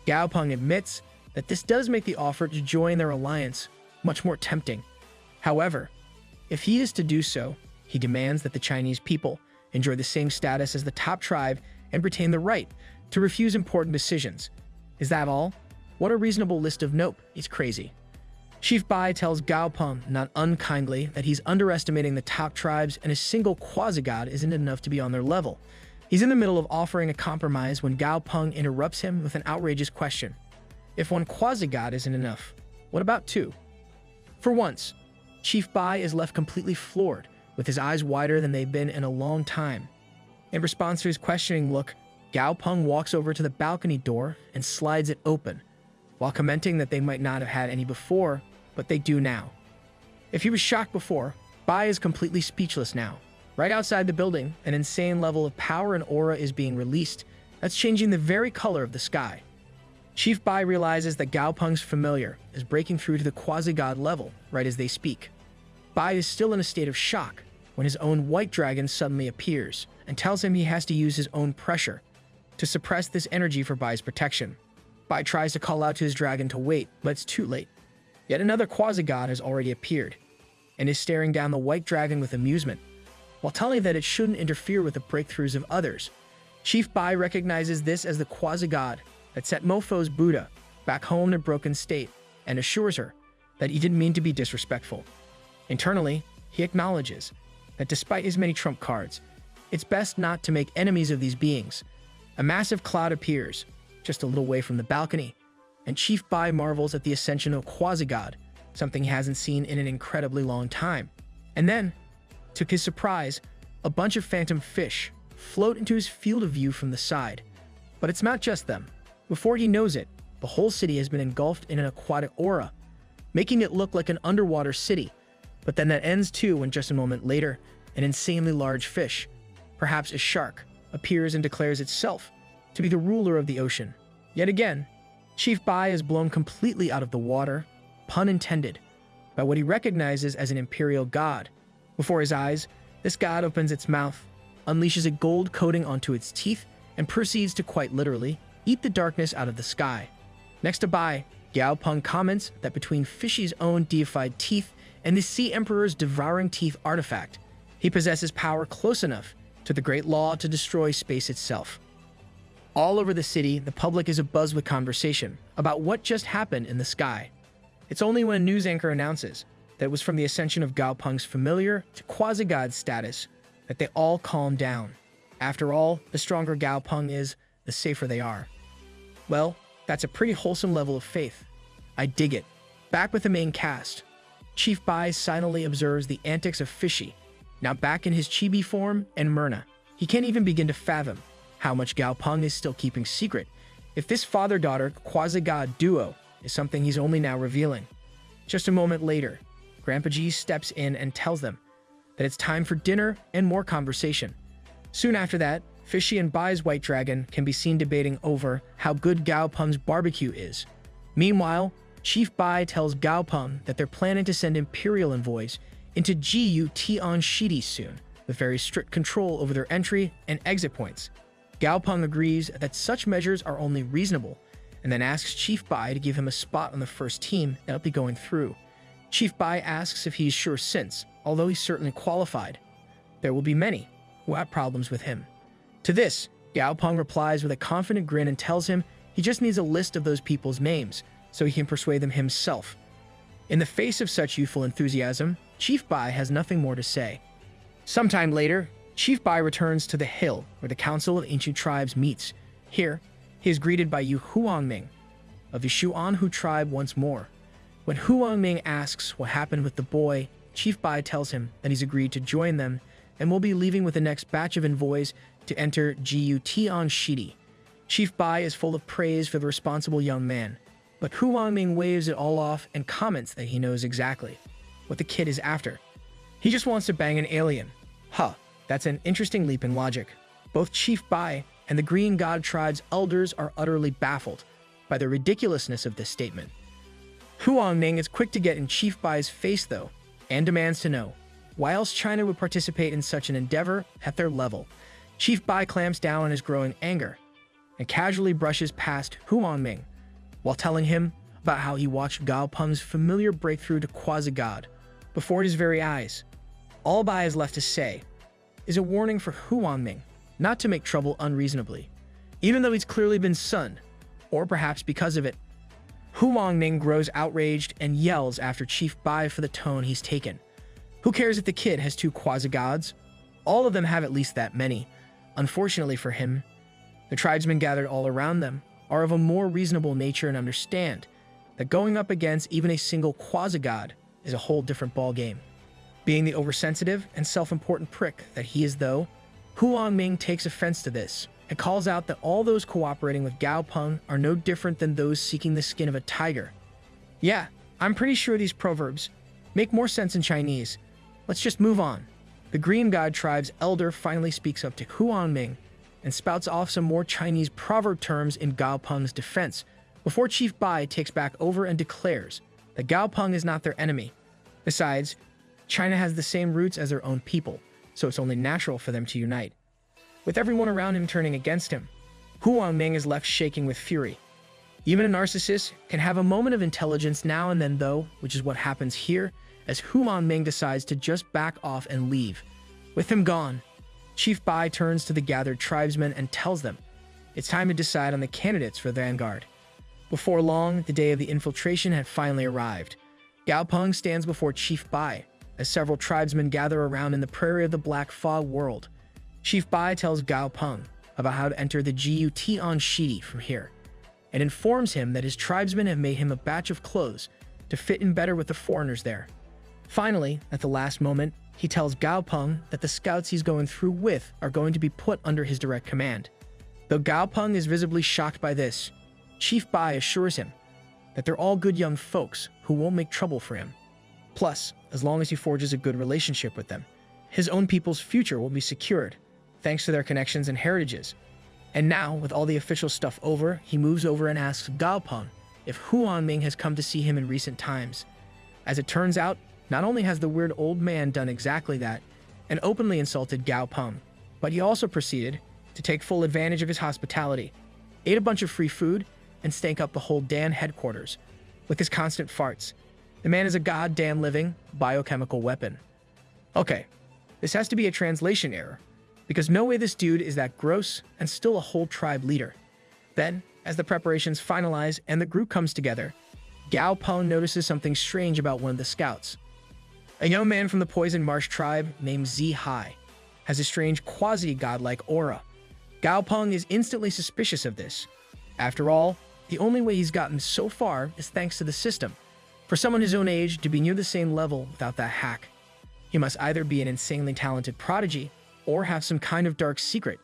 Gao Peng admits that this does make the offer to join their alliance much more tempting. However, if he is to do so, he demands that the Chinese people enjoy the same status as the top tribe and retain the right to refuse important decisions. Is that all? What a reasonable list of nope, he's crazy. Chief Bai tells Gao Peng, not unkindly, that he's underestimating the top tribes and a single quasi-god isn't enough to be on their level. He's in the middle of offering a compromise when Gao Peng interrupts him with an outrageous question. If one quasi-god isn't enough, what about two? For once, Chief Bai is left completely floored, with his eyes wider than they've been in a long time. In response to his questioning look, Gao Peng walks over to the balcony door and slides it open, while commenting that they might not have had any before, but they do now. If he was shocked before, Bai is completely speechless now. Right outside the building, an insane level of power and aura is being released that's changing the very color of the sky. Chief Bai realizes that Gao Peng's familiar is breaking through to the quasi-god level right as they speak. Bai is still in a state of shock when his own white dragon suddenly appears and tells him he has to use his own pressure to suppress this energy for Bai's protection. Bai tries to call out to his dragon to wait, but it's too late. Yet another quasi-god has already appeared and is staring down the white dragon with amusement, while telling that it shouldn't interfere with the breakthroughs of others. Chief Bai recognizes this as the quasi-god that set Mofo's Buddha back home in a broken state and assures her that he didn't mean to be disrespectful. Internally, he acknowledges that despite his many trump cards, it's best not to make enemies of these beings. A massive cloud appears just a little way from the balcony, and Chief Bai marvels at the ascension of quasi-god, something he hasn't seen in an incredibly long time. And then, to his surprise, a bunch of phantom fish float into his field of view from the side. But it's not just them. Before he knows it, the whole city has been engulfed in an aquatic aura, making it look like an underwater city. But then that ends too when just a moment later, an insanely large fish, perhaps a shark, appears and declares itself to be the ruler of the ocean. Yet again, Chief Bai is blown completely out of the water, pun intended, by what he recognizes as an imperial god. Before his eyes, this god opens its mouth, unleashes a gold coating onto its teeth, and proceeds to quite literally eat the darkness out of the sky. Next to Bai, Gao Peng comments that between Fishy's own deified teeth and the Sea Emperor's devouring teeth artifact, he possesses power close enough to the Great Law to destroy space itself. All over the city, the public is abuzz with conversation about what just happened in the sky. It's only when a news anchor announces that it was from the ascension of Gao Peng's familiar to quasi-god status that they all calm down. After all, the stronger Gao Peng is, the safer they are. Well, that's a pretty wholesome level of faith. I dig it. Back with the main cast, Chief Bai silently observes the antics of Fishy, now back in his chibi form, and Myrna. He can't even begin to fathom how much Gao Peng is still keeping secret, if this father-daughter quasi-god duo is something he's only now revealing. Just a moment later, Grandpa G steps in and tells them that it's time for dinner and more conversation. Soon after that, Fishy and Bai's white dragon can be seen debating over how good Gao Peng's barbecue is. Meanwhile, Chief Bai tells Gao Peng that they're planning to send Imperial envoys into Jiyu Tianshidi soon, with very strict control over their entry and exit points. Gao Peng agrees that such measures are only reasonable, and then asks Chief Bai to give him a spot on the first team that'll be going through. Chief Bai asks if he's sure since, although he's certainly qualified, there will be many who have problems with him. To this, Gao Peng replies with a confident grin and tells him he just needs a list of those people's names so he can persuade them himself. In the face of such youthful enthusiasm, Chief Bai has nothing more to say. Sometime later, Chief Bai returns to the hill where the Council of Ancient Tribes meets. Here, he is greeted by Yu Huangming of the Shuanhu tribe once more. When Huangming asks what happened with the boy, Chief Bai tells him that he's agreed to join them and will be leaving with the next batch of envoys to enter Jiyu Tianshidi. Chief Bai is full of praise for the responsible young man, but Huangming waves it all off and comments that he knows exactly what the kid is after. He just wants to bang an alien. Huh, that's an interesting leap in logic. Both Chief Bai and the Green God Tribe's elders are utterly baffled by the ridiculousness of this statement. Huangming is quick to get in Chief Bai's face, though, and demands to know why else China would participate in such an endeavor at their level. Chief Bai clamps down on his growing anger and casually brushes past Huangming while telling him about how he watched Gao Peng's familiar breakthrough to quasi-god before his very eyes. All Bai is left to say is a warning for Huangming not to make trouble unreasonably, even though he's clearly been sunned, or perhaps because of it. Huangming grows outraged and yells after Chief Bai for the tone he's taken. Who cares if the kid has two quasi-gods? All of them have at least that many. Unfortunately for him, the tribesmen gathered all around them are of a more reasonable nature and understand that going up against even a single quasi-god is a whole different ballgame. Being the oversensitive and self-important prick that he is, though, Huangming takes offense to this and calls out that all those cooperating with Gao Peng are no different than those seeking the skin of a tiger. Yeah, I'm pretty sure these proverbs make more sense in Chinese. Let's just move on. The Green God Tribe's elder finally speaks up to Huangming and spouts off some more Chinese proverb terms in Gao Peng's defense before Chief Bai takes back over and declares that Gao Peng is not their enemy. Besides, China has the same roots as their own people, so it's only natural for them to unite. With everyone around him turning against him, Huangming is left shaking with fury. Even a narcissist can have a moment of intelligence now and then, though, which is what happens here as Huangming decides to just back off and leave. With him gone, Chief Bai turns to the gathered tribesmen and tells them it's time to decide on the candidates for the vanguard. Before long, the day of the infiltration had finally arrived. Gao Peng stands before Chief Bai as several tribesmen gather around in the prairie of the Black Fog world. Chief Bai tells Gao Peng about how to enter the Jiyu Tianshidi from here, and informs him that his tribesmen have made him a batch of clothes to fit in better with the foreigners there. Finally, at the last moment, he tells Gao Peng that the scouts he's going through with are going to be put under his direct command. Though Gao Peng is visibly shocked by this, Chief Bai assures him that they're all good young folks who won't make trouble for him. Plus, as long as he forges a good relationship with them, his own people's future will be secured, thanks to their connections and heritages. And now, with all the official stuff over, he moves over and asks Gao Peng if Huangming has come to see him in recent times. As it turns out, not only has the weird old man done exactly that and openly insulted Gao Peng, but he also proceeded to take full advantage of his hospitality, ate a bunch of free food, and stank up the whole Dan headquarters with his constant farts. The man is a goddamn living biochemical weapon. Okay, this has to be a translation error, because no way this dude is that gross and still a whole tribe leader. Then, as the preparations finalize and the group comes together, Gao Peng notices something strange about one of the scouts. A young man from the Poison Marsh tribe named Zi Hai has a strange quasi-godlike aura. Gao Peng is instantly suspicious of this. After all, the only way he's gotten so far is thanks to the system. For someone his own age to be near the same level without that hack, he must either be an insanely talented prodigy or have some kind of dark secret.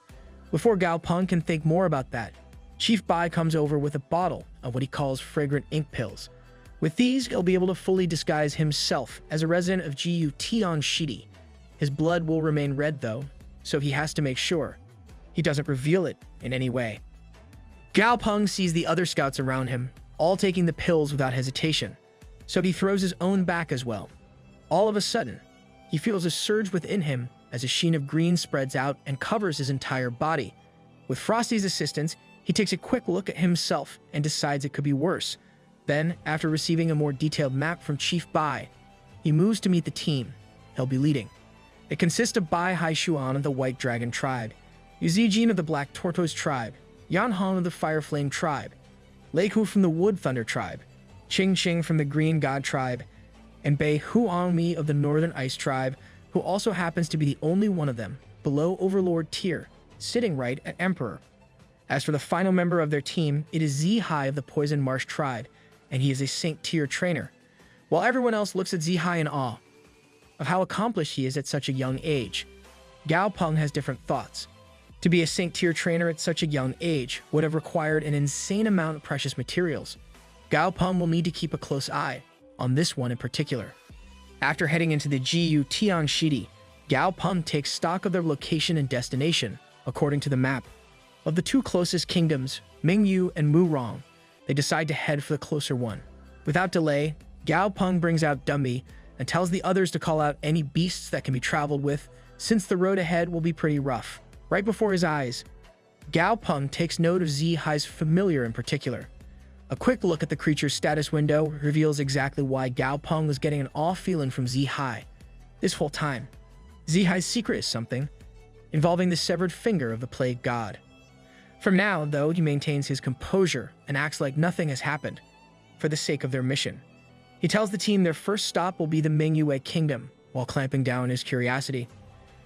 Before Gao Peng can think more about that, Chief Bai comes over with a bottle of what he calls fragrant ink pills. With these, he'll be able to fully disguise himself as a resident of Jiyu Tianshidi. His blood will remain red, though, so he has to make sure he doesn't reveal it in any way. Gao Peng sees the other scouts around him all taking the pills without hesitation. So he throws his own back as well. All of a sudden, he feels a surge within him as a sheen of green spreads out and covers his entire body. With Frosty's assistance, he takes a quick look at himself and decides it could be worse. Then, after receiving a more detailed map from Chief Bai, he moves to meet the team he'll be leading. It consists of Bai Haishuan of the White Dragon Tribe, Yu Zijin of the Black Tortoise Tribe, Yan Han of the Fire Flame Tribe, Lei Hu from the Wood Thunder Tribe, Qing Qing from the Green God Tribe, and Bei Huangmi of the Northern Ice Tribe, who also happens to be the only one of them below Overlord tier, sitting right at Emperor. As for the final member of their team, it is Zihai of the Poison Marsh Tribe, and he is a Saint tier trainer. While everyone else looks at Zihai in awe of how accomplished he is at such a young age, Gao Peng has different thoughts. To be a Saint tier trainer at such a young age would have required an insane amount of precious materials. Gao Peng will need to keep a close eye on this one in particular. After heading into the Jiyu Tianshidi, Gao Peng takes stock of their location and destination, according to the map. Of the two closest kingdoms, Mingyu and Murong, they decide to head for the closer one. Without delay, Gao Peng brings out Dumby and tells the others to call out any beasts that can be traveled with, since the road ahead will be pretty rough. Right before his eyes, Gao Peng takes note of Zihai's familiar in particular. A quick look at the creature's status window reveals exactly why Gao Peng was getting an off feeling from Zihai this whole time. Zihai's secret is something involving the severed finger of the plague god. From now, though, he maintains his composure and acts like nothing has happened for the sake of their mission. He tells the team their first stop will be the Mingyue Kingdom, while clamping down his curiosity.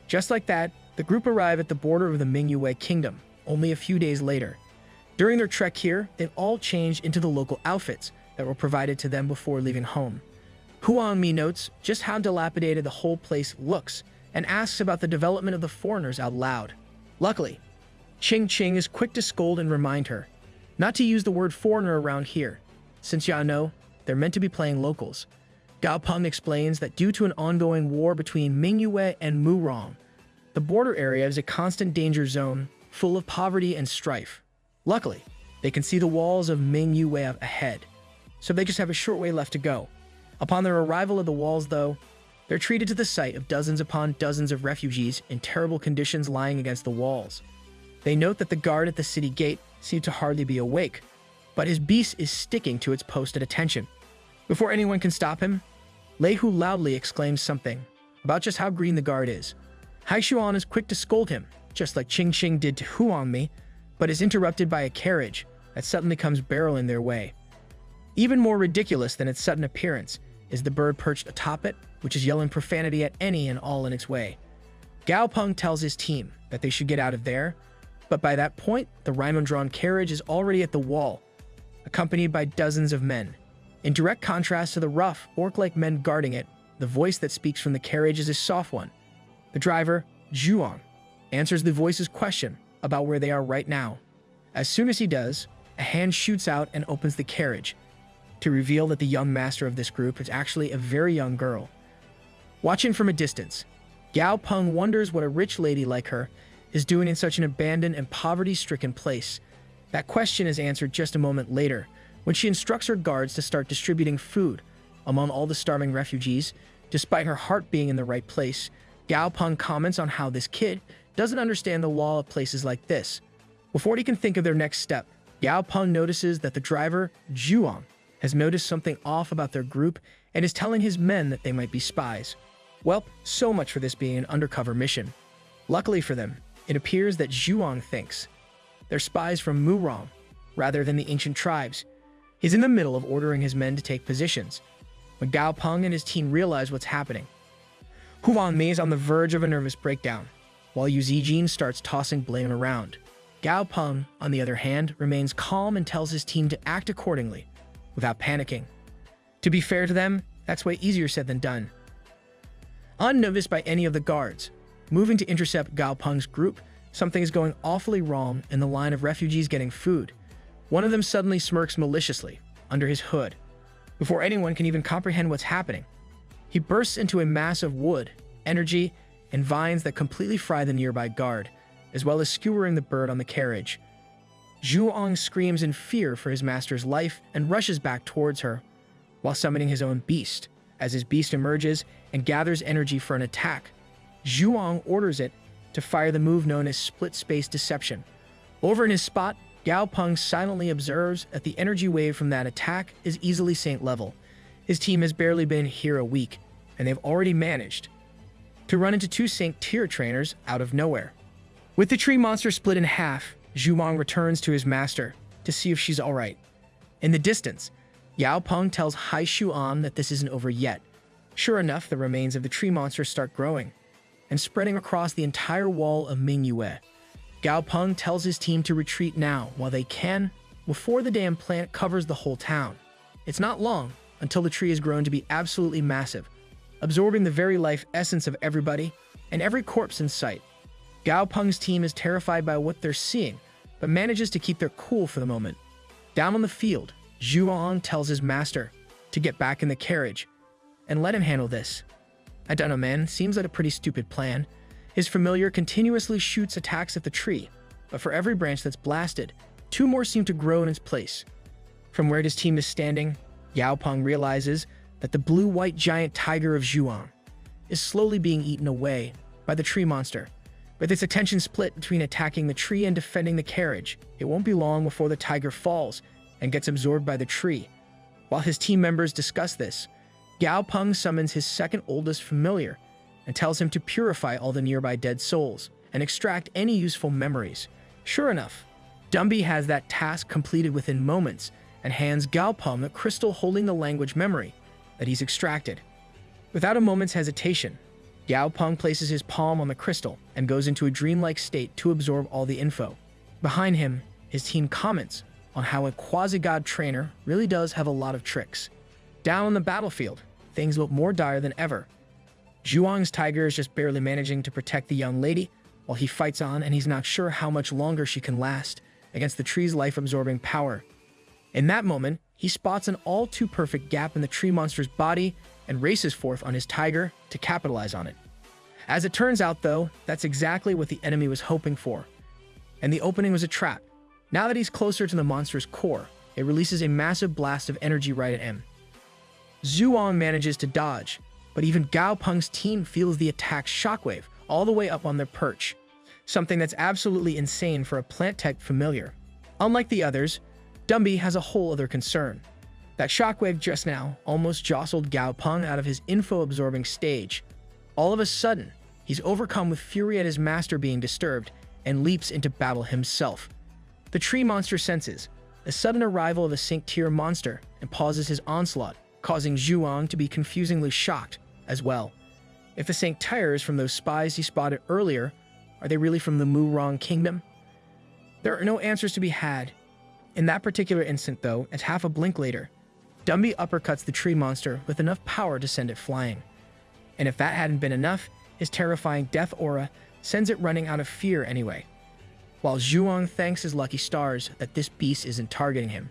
Just like that, the group arrive at the border of the Mingyue Kingdom only a few days later. During their trek here, they've all changed into the local outfits that were provided to them before leaving home. Huang Mi notes just how dilapidated the whole place looks and asks about the development of the foreigners out loud. Luckily, Qing Qing is quick to scold and remind her not to use the word foreigner around here, since ya know they're meant to be playing locals. Gao Peng explains that due to an ongoing war between Mingyue and Murong, the border area is a constant danger zone full of poverty and strife. Luckily, they can see the walls of Mingyue ahead, so they just have a short way left to go. Upon their arrival at the walls, though, they're treated to the sight of dozens upon dozens of refugees in terrible conditions lying against the walls. They note that the guard at the city gate seemed to hardly be awake, but his beast is sticking to its post at attention. Before anyone can stop him, Lei Hu loudly exclaims something about just how green the guard is. Haishuan is quick to scold him, just like Qing Qing did to Huang Mi, but is interrupted by a carriage that suddenly comes barreling their way. Even more ridiculous than its sudden appearance is the bird perched atop it, which is yelling profanity at any and all in its way. Gao Peng tells his team that they should get out of there, but by that point, the Raimon-drawn carriage is already at the wall, accompanied by dozens of men. In direct contrast to the rough, orc-like men guarding it, the voice that speaks from the carriage is a soft one. The driver, Zhuang, answers the voice's question about where they are right now. As soon as he does, a hand shoots out and opens the carriage to reveal that the young master of this group is actually a very young girl. Watching from a distance, Gao Peng wonders what a rich lady like her is doing in such an abandoned and poverty-stricken place. That question is answered just a moment later, when she instructs her guards to start distributing food among all the starving refugees. Despite her heart being in the right place, Gao Peng comments on how this kid doesn't understand the law of places like this. Before he can think of their next step, Gao Peng notices that the driver, Zhuang, has noticed something off about their group and is telling his men that they might be spies. Well, so much for this being an undercover mission. Luckily for them, it appears that Zhuang thinks they're spies from Murong, rather than the ancient tribes. He's in the middle of ordering his men to take positions, when Gao Peng and his team realize what's happening. Huang Mi is on the verge of a nervous breakdown, while Yu Zijin starts tossing blame around. Gao Peng, on the other hand, remains calm and tells his team to act accordingly, without panicking. To be fair to them, that's way easier said than done. Unnoticed by any of the guards, moving to intercept Gao Peng's group, something is going awfully wrong in the line of refugees getting food. One of them suddenly smirks maliciously under his hood. Before anyone can even comprehend what's happening, he bursts into a mass of wood, energy, and vines that completely fry the nearby guard, as well as skewering the bird on the carriage. Zhuang screams in fear for his master's life and rushes back towards her, while summoning his own beast. As his beast emerges and gathers energy for an attack, Zhuang orders it to fire the move known as Split Space Deception. Over in his spot, Gao Peng silently observes that the energy wave from that attack is easily Saint level. His team has barely been here a week, and they've already managed to run into 2 Saint tier trainers out of nowhere. With the tree monster split in half, Zhuang returns to his master to see if she's alright. In the distance, Yao Peng tells Hai Shuan that this isn't over yet. Sure enough, the remains of the tree monster start growing and spreading across the entire wall of Mingyue. Gao Peng tells his team to retreat now while they can, before the damn plant covers the whole town. It's not long until the tree has grown to be absolutely massive, absorbing the very life essence of everybody and every corpse in sight. Gao Peng's team is terrified by what they're seeing, but manages to keep their cool for the moment. Down on the field, Zhuang tells his master to get back in the carriage and let him handle this. I don't know, man, seems like a pretty stupid plan. His familiar continuously shoots attacks at the tree, but for every branch that's blasted, 2 more seem to grow in its place. From where his team is standing, Yao Peng realizes that the blue-white giant tiger of Zhuang is slowly being eaten away by the tree monster. With its attention split between attacking the tree and defending the carriage, it won't be long before the tiger falls and gets absorbed by the tree. While his team members discuss this, Gao Peng summons his second oldest familiar and tells him to purify all the nearby dead souls and extract any useful memories. Sure enough, Dumby has that task completed within moments and hands Gao Peng the crystal holding the language memory that he's extracted. Without a moment's hesitation, Gao Peng places his palm on the crystal and goes into a dreamlike state to absorb all the info. Behind him, his team comments on how a quasi-god trainer really does have a lot of tricks. Down on the battlefield, things look more dire than ever. Zhuang's tiger is just barely managing to protect the young lady while he fights on, and he's not sure how much longer she can last against the tree's life-absorbing power. In that moment, he spots an all-too-perfect gap in the tree monster's body and races forth on his tiger to capitalize on it. As it turns out, though, that's exactly what the enemy was hoping for, and the opening was a trap. Now that he's closer to the monster's core, it releases a massive blast of energy right at him. Zhuang manages to dodge, but even Gao Peng's team feels the attack's shockwave all the way up on their perch, something that's absolutely insane for a plant-type familiar. Unlike the others, Dumby has a whole other concern. That shockwave just now almost jostled Gao Peng out of his info-absorbing stage. All of a sudden, he's overcome with fury at his master being disturbed and leaps into battle himself. The tree monster senses the sudden arrival of a Saint-tier monster and pauses his onslaught, causing Zhuang to be confusingly shocked as well. If the Saint-tier is from those spies he spotted earlier, are they really from the Murong Kingdom? There are no answers to be had. In that particular instant, though, as half a blink later, Dumby uppercuts the tree monster with enough power to send it flying. And if that hadn't been enough, his terrifying death aura sends it running out of fear anyway. While Zhuang thanks his lucky stars that this beast isn't targeting him,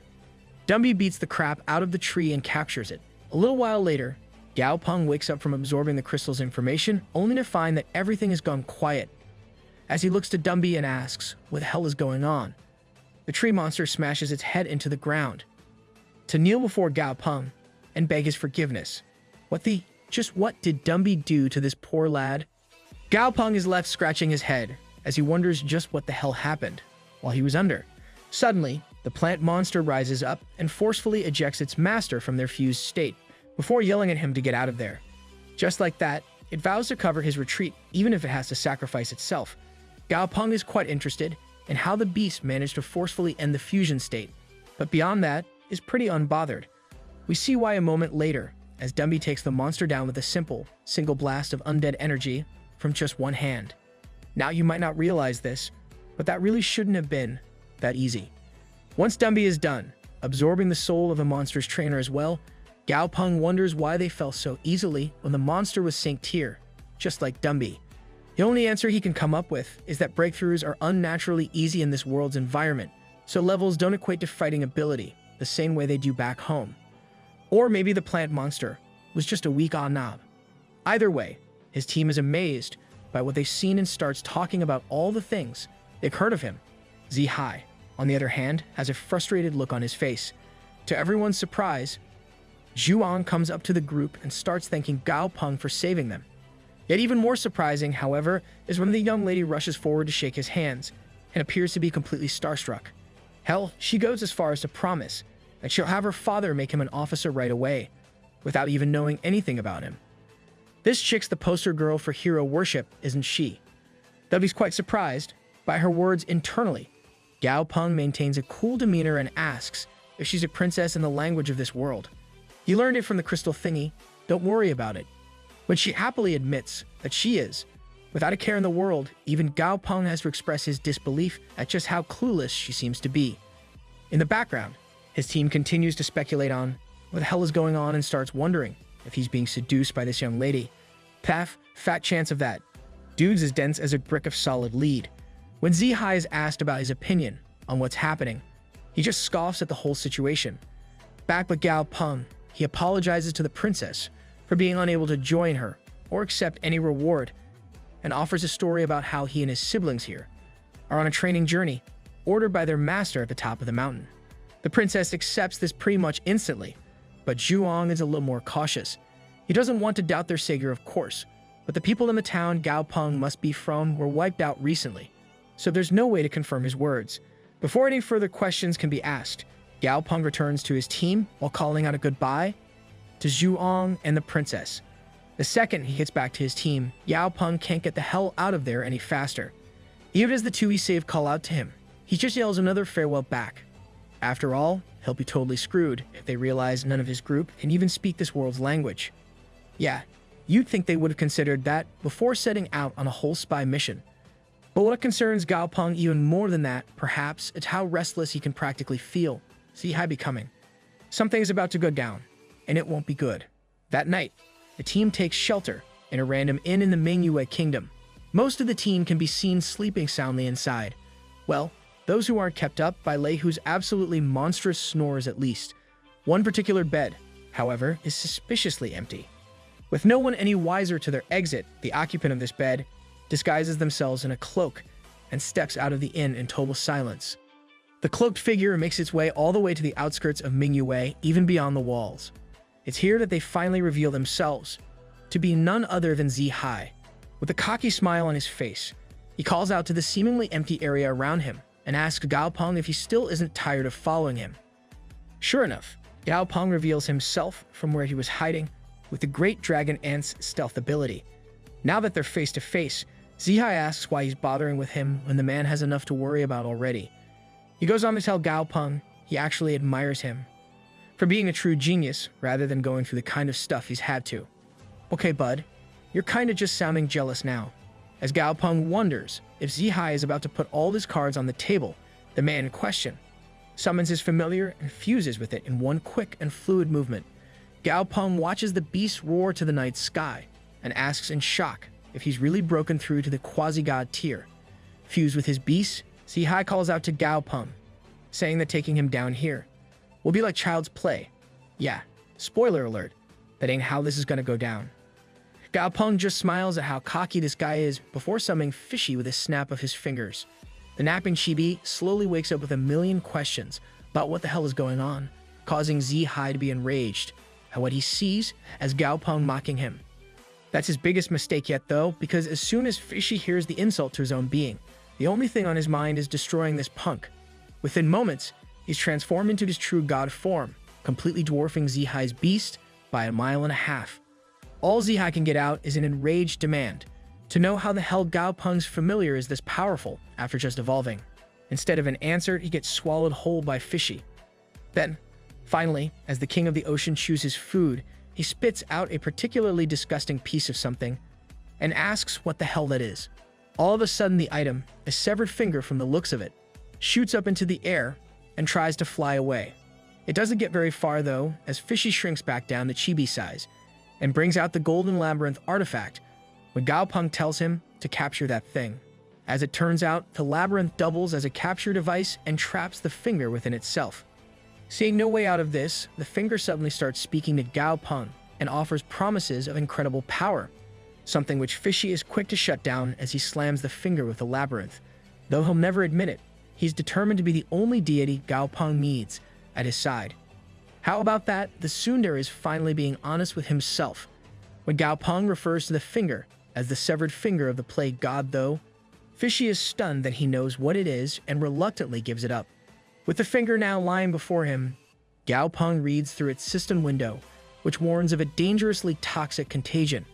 Dumby beats the crap out of the tree and captures it. A little while later, Gao Peng wakes up from absorbing the crystal's information, only to find that everything has gone quiet. As he looks to Dumby and asks, "What the hell is going on?" the tree monster smashes its head into the ground to kneel before Gao Peng and beg his forgiveness. What did Dumby do to this poor lad? Gao Peng is left scratching his head as he wonders just what the hell happened while he was under. Suddenly, the plant monster rises up and forcefully ejects its master from their fused state, before yelling at him to get out of there. Just like that, it vows to cover his retreat, even if it has to sacrifice itself. Gao Peng is quite interested in how the beast managed to forcefully end the fusion state, but beyond that, is pretty unbothered. We see why a moment later, as Dumby takes the monster down with a simple, single blast of undead energy from just one hand. Now you might not realize this, but that really shouldn't have been that easy. Once Dumby is done, absorbing the soul of the monster's trainer as well, Gao Peng wonders why they fell so easily when the monster was Saint-tier, just like Dumby. The only answer he can come up with is that breakthroughs are unnaturally easy in this world's environment, so levels don't equate to fighting ability the same way they do back home. Or maybe the plant monster was just a weak knob. Either way, his team is amazed by what they've seen and starts talking about all the things they've heard of him. Zihai. on the other hand, has a frustrated look on his face. To everyone's surprise, Zhuang comes up to the group and starts thanking Gao Peng for saving them. Yet even more surprising, however, is when the young lady rushes forward to shake his hands and appears to be completely starstruck. Hell, she goes as far as to promise that she'll have her father make him an officer right away, without even knowing anything about him. This chick's the poster girl for hero worship, isn't she? Though he's quite surprised by her words internally, Gao Peng maintains a cool demeanor and asks if she's a princess in the language of this world. You learned it from the crystal thingy, don't worry about it. When she happily admits that she is, without a care in the world, even Gao Peng has to express his disbelief at just how clueless she seems to be. In the background, his team continues to speculate on what the hell is going on and starts wondering if he's being seduced by this young lady. Paf, fat chance of that. Dude's as dense as a brick of solid lead. When Zihai is asked about his opinion on what's happening, he just scoffs at the whole situation. Back with Gao Peng, he apologizes to the princess for being unable to join her or accept any reward, and offers a story about how he and his siblings here are on a training journey ordered by their master at the top of the mountain. The princess accepts this pretty much instantly, but Zhuang is a little more cautious. He doesn't want to doubt their savior, of course, but the people in the town Gao Peng must be from were wiped out recently, so there's no way to confirm his words. Before any further questions can be asked, Gao Peng returns to his team while calling out a goodbye to Zhuang and the princess. The second he gets back to his team, Gao Peng can't get the hell out of there any faster. Even as the two he saved call out to him, he just yells another farewell back. After all, he'll be totally screwed if they realize none of his group can even speak this world's language. Yeah, you'd think they would have considered that before setting out on a whole spy mission. But what concerns Gao Peng even more than that, perhaps, is how restless he can practically feel Zihai becoming. Something is about to go down, and it won't be good. That night, the team takes shelter in a random inn in the manhua kingdom. Most of the team can be seen sleeping soundly inside. Well, those who aren't kept up by Lei Hu's absolutely monstrous snores at least. One particular bed, however, is suspiciously empty. With no one any wiser to their exit, the occupant of this bed disguises themselves in a cloak and steps out of the inn in total silence. The cloaked figure makes its way all the way to the outskirts of Mingyue, even beyond the walls. It's here that they finally reveal themselves to be none other than Zihai. With a cocky smile on his face, he calls out to the seemingly empty area around him and asks Gao Peng if he still isn't tired of following him. Sure enough, Gao Peng reveals himself from where he was hiding with the great dragon ant's stealth ability. Now that they're face to face, Zihai asks why he's bothering with him when the man has enough to worry about already. He goes on to tell Gao Peng he actually admires him for being a true genius rather than going through the kind of stuff he's had to. Okay, bud, you're kinda just sounding jealous now. As Gao Peng wonders if Zihai is about to put all his cards on the table, the man in question summons his familiar and fuses with it in one quick and fluid movement. Gao Peng watches the beast roar to the night sky and asks in shock if he's really broken through to the quasi-god tier. Fused with his beast, Zihai calls out to Gao Peng, saying that taking him down here will be like child's play. Yeah, spoiler alert, that ain't how this is gonna go down. Gao Peng just smiles at how cocky this guy is before summoning Fishy with a snap of his fingers. The napping chibi slowly wakes up with a million questions about what the hell is going on, causing Zihai to be enraged at what he sees as Gao Peng mocking him. That's his biggest mistake yet though, because as soon as Fishy hears the insult to his own being, the only thing on his mind is destroying this punk. Within moments, he's transformed into his true god form, completely dwarfing Zihai's beast by 1.5 miles. All Zihai can get out is an enraged demand to know how the hell Gao Peng's familiar is this powerful after just evolving. Instead of an answer, he gets swallowed whole by Fishy. Then, finally, as the king of the ocean chews his food, he spits out a particularly disgusting piece of something and asks what the hell that is. All of a sudden, the item, a severed finger from the looks of it, shoots up into the air and tries to fly away. It doesn't get very far though, as Fishy shrinks back down to chibi size and brings out the golden labyrinth artifact when Gao Peng tells him to capture that thing. As it turns out, the labyrinth doubles as a capture device and traps the finger within itself. Seeing no way out of this, the finger suddenly starts speaking to Gao Peng and offers promises of incredible power, something which Fishy is quick to shut down as he slams the finger with the labyrinth. Though he'll never admit it, he's determined to be the only deity Gao Peng needs at his side. How about that? The tsundere is finally being honest with himself. When Gao Peng refers to the finger as the severed finger of the plague god, though, Fishy is stunned that he knows what it is and reluctantly gives it up. With the finger now lying before him, Gao Peng reads through its cistern window, which warns of a dangerously toxic contagion.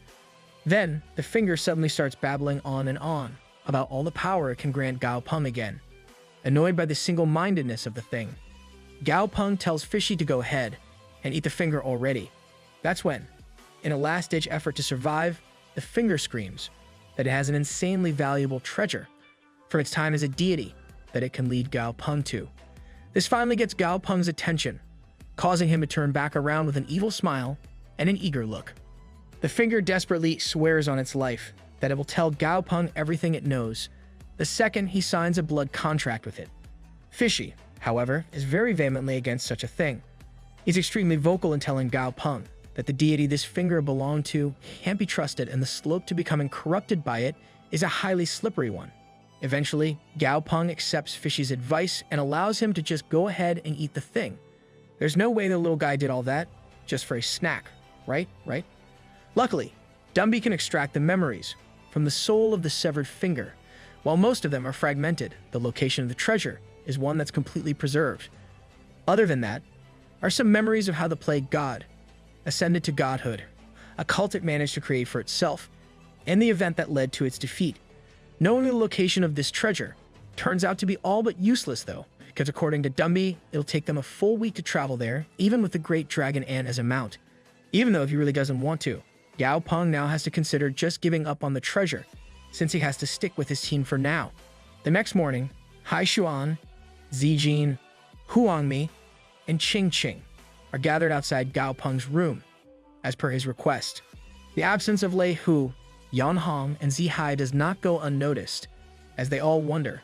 Then, the finger suddenly starts babbling on and on about all the power it can grant Gao Peng again. Annoyed by the single-mindedness of the thing, Gao Peng tells Fishy to go ahead and eat the finger already. That's when, in a last-ditch effort to survive, the finger screams that it has an insanely valuable treasure from its time as a deity that it can lead Gao Peng to. This finally gets Gao Peng's attention, causing him to turn back around with an evil smile and an eager look. The finger desperately swears on its life that it will tell Gao Peng everything it knows the second he signs a blood contract with it. Fishy, however, is very vehemently against such a thing. He's extremely vocal in telling Gao Peng that the deity this finger belonged to can't be trusted and the slope to becoming corrupted by it is a highly slippery one. Eventually, Gao Peng accepts Fishy's advice and allows him to just go ahead and eat the thing. There's no way the little guy did all that just for a snack, right? Luckily, Dumby can extract the memories from the soul of the severed finger. While most of them are fragmented, the location of the treasure is one that's completely preserved. Other than that, are some memories of how the plague god ascended to godhood, a cult it managed to create for itself, and the event that led to its defeat. Knowing the location of this treasure turns out to be all but useless though, because according to Dumby, it'll take them a full week to travel there, even with the great dragon ant as a mount. Even though if he really doesn't want to, Gao Peng now has to consider just giving up on the treasure, since he has to stick with his team for now. The next morning, Hai Xuan, Zijin, Huangmi, and Qing Qing are gathered outside Gao Peng's room, as per his request. The absence of Lei Hu, Yan Hong, and Zihai does not go unnoticed, as they all wonder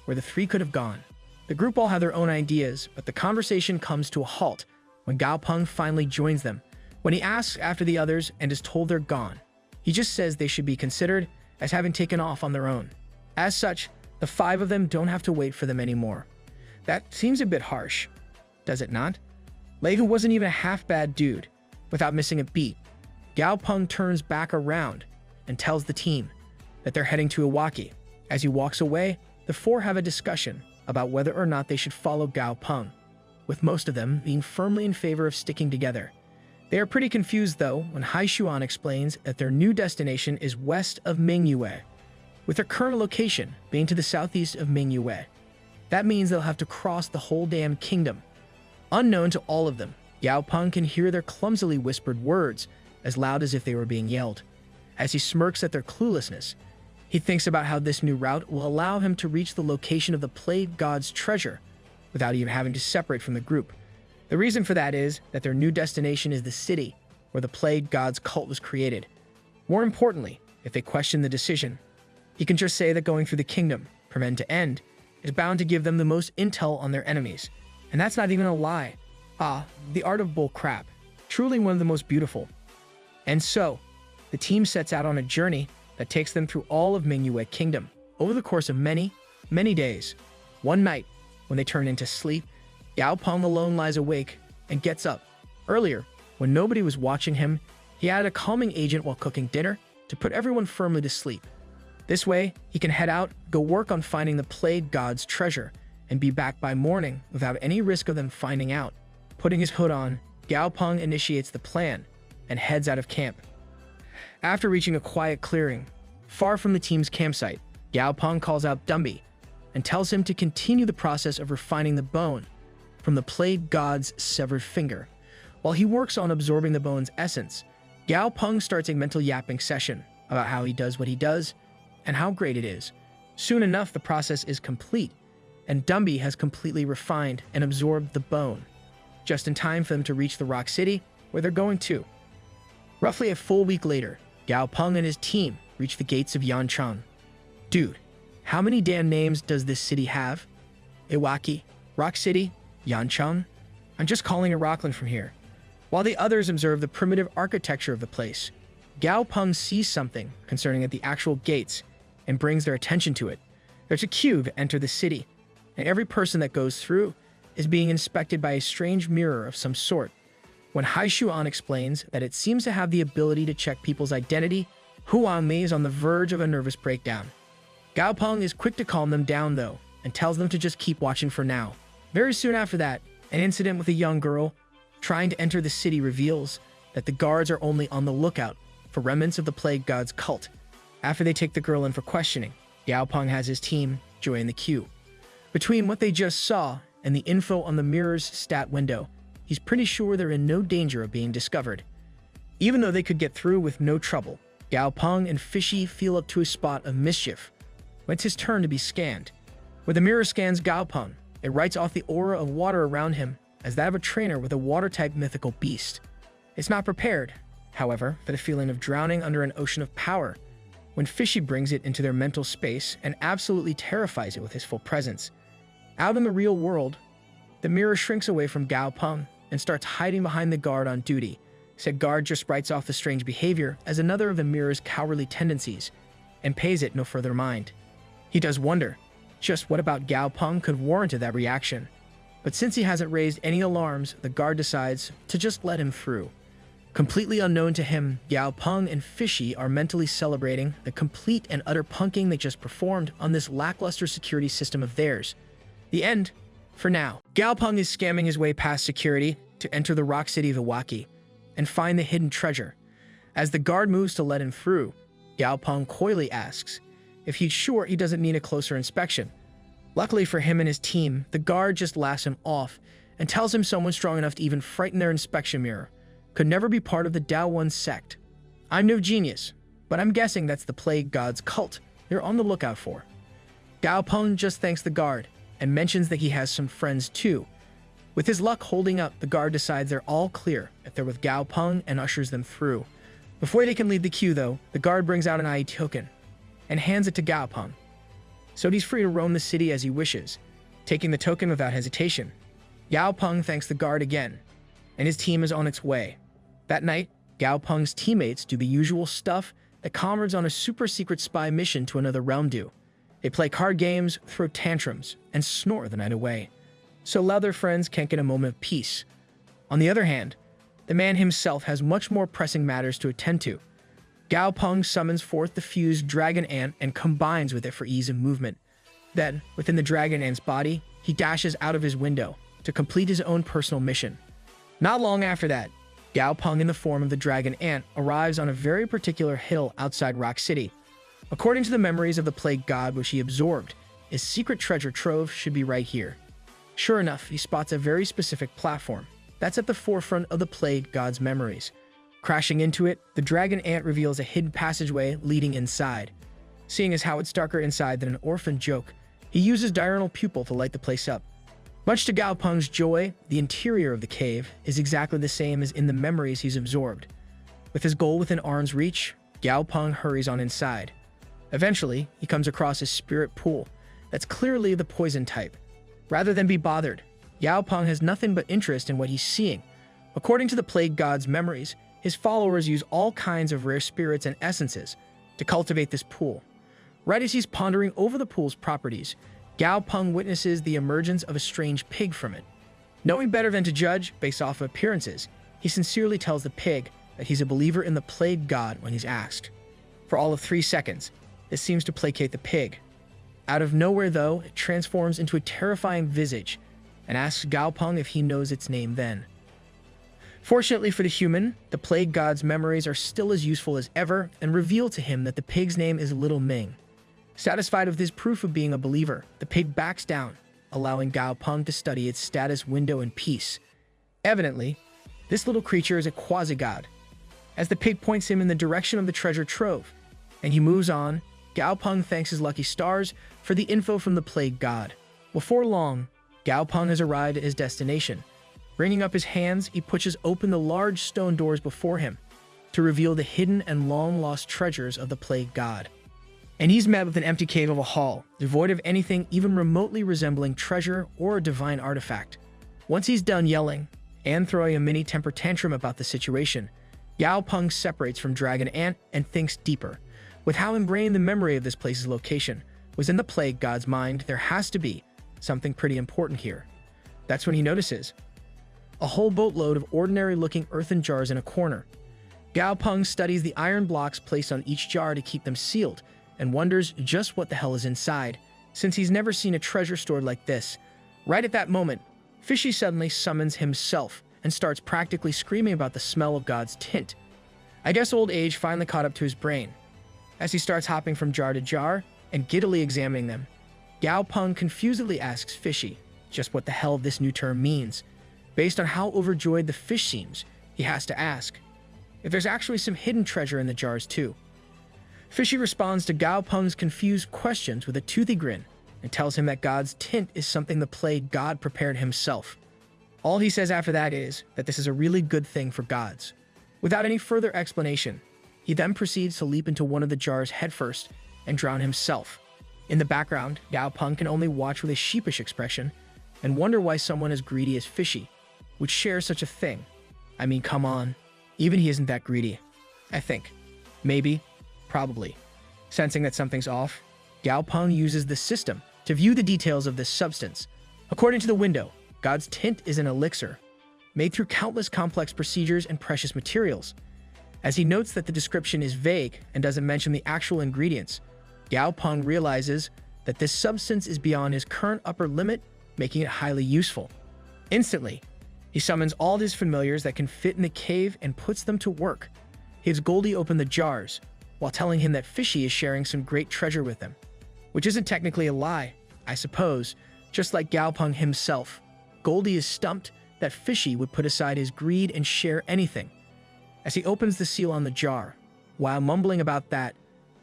where the three could have gone. The group all have their own ideas, but the conversation comes to a halt when Gao Peng finally joins them. When he asks after the others and is told they're gone, he just says they should be considered as having taken off on their own. As such, the five of them don't have to wait for them anymore. That seems a bit harsh, does it not? Lei Hu wasn't even a half-bad dude. Without missing a beat, Gao Peng turns back around and tells the team that they're heading to Iwaki. As he walks away, the four have a discussion about whether or not they should follow Gao Peng, with most of them being firmly in favor of sticking together. They are pretty confused though when Hai Xuan explains that their new destination is west of Mingyue, with their current location being to the southeast of Mingyue. That means they'll have to cross the whole damn kingdom. Unknown to all of them, Gao Peng can hear their clumsily whispered words as loud as if they were being yelled. As he smirks at their cluelessness, he thinks about how this new route will allow him to reach the location of the plague god's treasure without even having to separate from the group. The reason for that is that their new destination is the city where the plague god's cult was created. More importantly, if they question the decision, he can just say that going through the kingdom, from end to end, is bound to give them the most intel on their enemies. And that's not even a lie. The art of bull crap. Truly one of the most beautiful. And so, the team sets out on a journey that takes them through all of Mingyue Kingdom over the course of many, many days. One night, when they turn into sleep, Gao Peng alone lies awake and gets up. Earlier, when nobody was watching him, he added a calming agent while cooking dinner to put everyone firmly to sleep. This way, he can head out, go work on finding the plague god's treasure, and be back by morning without any risk of them finding out. Putting his hood on, Gao Peng initiates the plan and heads out of camp. After reaching a quiet clearing, far from the team's campsite, Gao Peng calls out Dumby and tells him to continue the process of refining the bone from the plague god's severed finger. While he works on absorbing the bone's essence, Gao Peng starts a mental yapping session about how he does what he does and how great it is. Soon enough, the process is complete, and Dumby has completely refined and absorbed the bone, just in time for them to reach the Rock City, where they're going to. Roughly a full week later, Gao Peng and his team reach the gates of Yanchang. Dude, how many damn names does this city have? Iwaki, Rock City, Yanchang? I'm just calling it Rockland from here. While the others observe the primitive architecture of the place, Gao Peng sees something concerning at the actual gates and brings their attention to it. There's a queue to enter the city, and every person that goes through is being inspected by a strange mirror of some sort. When Hai Shuan explains that it seems to have the ability to check people's identity, Huang Mi is on the verge of a nervous breakdown. Gao Peng is quick to calm them down though, and tells them to just keep watching for now. Very soon after that, an incident with a young girl trying to enter the city reveals that the guards are only on the lookout for remnants of the plague god's cult. After they take the girl in for questioning, Gao Peng has his team join the queue. Between what they just saw and the info on the mirror's stat window, he's pretty sure they're in no danger of being discovered. Even though they could get through with no trouble, Gao Peng and Fishy feel up to a spot of mischief when it's his turn to be scanned. When the mirror scans Gao Peng, it writes off the aura of water around him as that of a trainer with a water-type mythical beast. It's not prepared, however, for the feeling of drowning under an ocean of power when Fishy brings it into their mental space and absolutely terrifies it with his full presence. Out in the real world, the mirror shrinks away from Gao Peng and starts hiding behind the guard on duty. Said guard just writes off the strange behavior as another of the mirror's cowardly tendencies and pays it no further mind. He does wonder just what about Gao Peng could warrant that reaction. But since he hasn't raised any alarms, the guard decides to just let him through. Completely unknown to him, Gao Peng and Fishy are mentally celebrating the complete and utter punking they just performed on this lackluster security system of theirs. The end, for now. Gao Peng is scamming his way past security to enter the rock city of Iwaki and find the hidden treasure. As the guard moves to let him through, Gao Peng coyly asks if he's sure he doesn't need a closer inspection. Luckily for him and his team, the guard just laughs him off and tells him someone strong enough to even frighten their inspection mirror could never be part of the Dao One sect. I'm no genius, but I'm guessing that's the plague god's cult they're on the lookout for. Gao Peng just thanks the guard and mentions that he has some friends too. With his luck holding up, the guard decides they're all clear if they're with Gao Peng and ushers them through. Before they can leave the queue though, the guard brings out an ID token and hands it to Gao Peng, so he's free to roam the city as he wishes, taking the token without hesitation. Gao Peng thanks the guard again, and his team is on its way. That night, Gao Peng's teammates do the usual stuff that comrades on a super-secret spy mission to another realm do. They play card games, throw tantrums, and snore the night away, so loud their friends can't get a moment of peace. On the other hand, the man himself has much more pressing matters to attend to. Gao Peng summons forth the fused dragon ant and combines with it for ease of movement. Then, within the dragon ant's body, he dashes out of his window to complete his own personal mission. Not long after that, Gao Peng in the form of the dragon ant arrives on a very particular hill outside Rock City. According to the memories of the plague god which he absorbed, his secret treasure trove should be right here. Sure enough, he spots a very specific platform that's at the forefront of the plague god's memories. Crashing into it, the dragon ant reveals a hidden passageway leading inside. Seeing as how it's darker inside than an orphan joke, he uses diurnal pupil to light the place up. Much to Gao Peng's joy, the interior of the cave is exactly the same as in the memories he's absorbed. With his goal within arm's reach, Gao Peng hurries on inside. Eventually, he comes across a spirit pool that's clearly the poison type. Rather than be bothered, Gao Peng has nothing but interest in what he's seeing. According to the plague god's memories, his followers use all kinds of rare spirits and essences to cultivate this pool. Right as he's pondering over the pool's properties, Gao Peng witnesses the emergence of a strange pig from it. Knowing better than to judge based off of appearances, he sincerely tells the pig that he's a believer in the plague god when he's asked. For all of 3 seconds, this seems to placate the pig. Out of nowhere though, it transforms into a terrifying visage and asks Gao Peng if he knows its name then. Fortunately for the human, the plague god's memories are still as useful as ever and reveal to him that the pig's name is Little Ming. Satisfied with his proof of being a believer, the pig backs down, allowing Gao Peng to study its status window in peace. Evidently, this little creature is a quasi-god. As the pig points him in the direction of the treasure trove, and he moves on, Gao Peng thanks his lucky stars for the info from the plague god. Before long, Gao Peng has arrived at his destination. Bringing up his hands, he pushes open the large stone doors before him to reveal the hidden and long-lost treasures of the plague god. And he's met with an empty cave of a hall, devoid of anything even remotely resembling treasure or a divine artifact. Once he's done yelling and throwing a mini temper tantrum about the situation, Gao Peng separates from Dragon Ant and thinks deeper. With how ingrained the memory of this place's location was in the plague god's mind, there has to be something pretty important here. That's when he notices a whole boatload of ordinary-looking earthen jars in a corner. Gao Peng studies the iron blocks placed on each jar to keep them sealed and wonders just what the hell is inside, since he's never seen a treasure stored like this. Right at that moment, Fishy suddenly summons himself and starts practically screaming about the smell of God's tint. I guess old age finally caught up to his brain. As he starts hopping from jar to jar and giddily examining them, Gao Peng confusedly asks Fishy just what the hell this new term means. Based on how overjoyed the fish seems, he has to ask if there's actually some hidden treasure in the jars too. Fishy responds to Gao Peng's confused questions with a toothy grin and tells him that God's tint is something the plague god prepared himself. All he says after that is that this is a really good thing for gods. Without any further explanation, he then proceeds to leap into one of the jars headfirst and drown himself. In the background, Gao Peng can only watch with a sheepish expression and wonder why someone as greedy as Fishy would share such a thing. I mean, come on. Even he isn't that greedy, I think. Maybe. Probably. Sensing that something's off, Gao Peng uses the system to view the details of this substance. According to the window, God's tint is an elixir, made through countless complex procedures and precious materials. As he notes that the description is vague and doesn't mention the actual ingredients, Gao Peng realizes that this substance is beyond his current upper limit, making it highly useful. Instantly, he summons all his familiars that can fit in the cave and puts them to work. He has Goldie open the jars, while telling him that Fishy is sharing some great treasure with them. Which isn't technically a lie, I suppose. Just like Gao Peng himself, Goldie is stumped that Fishy would put aside his greed and share anything. As he opens the seal on the jar, while mumbling about that,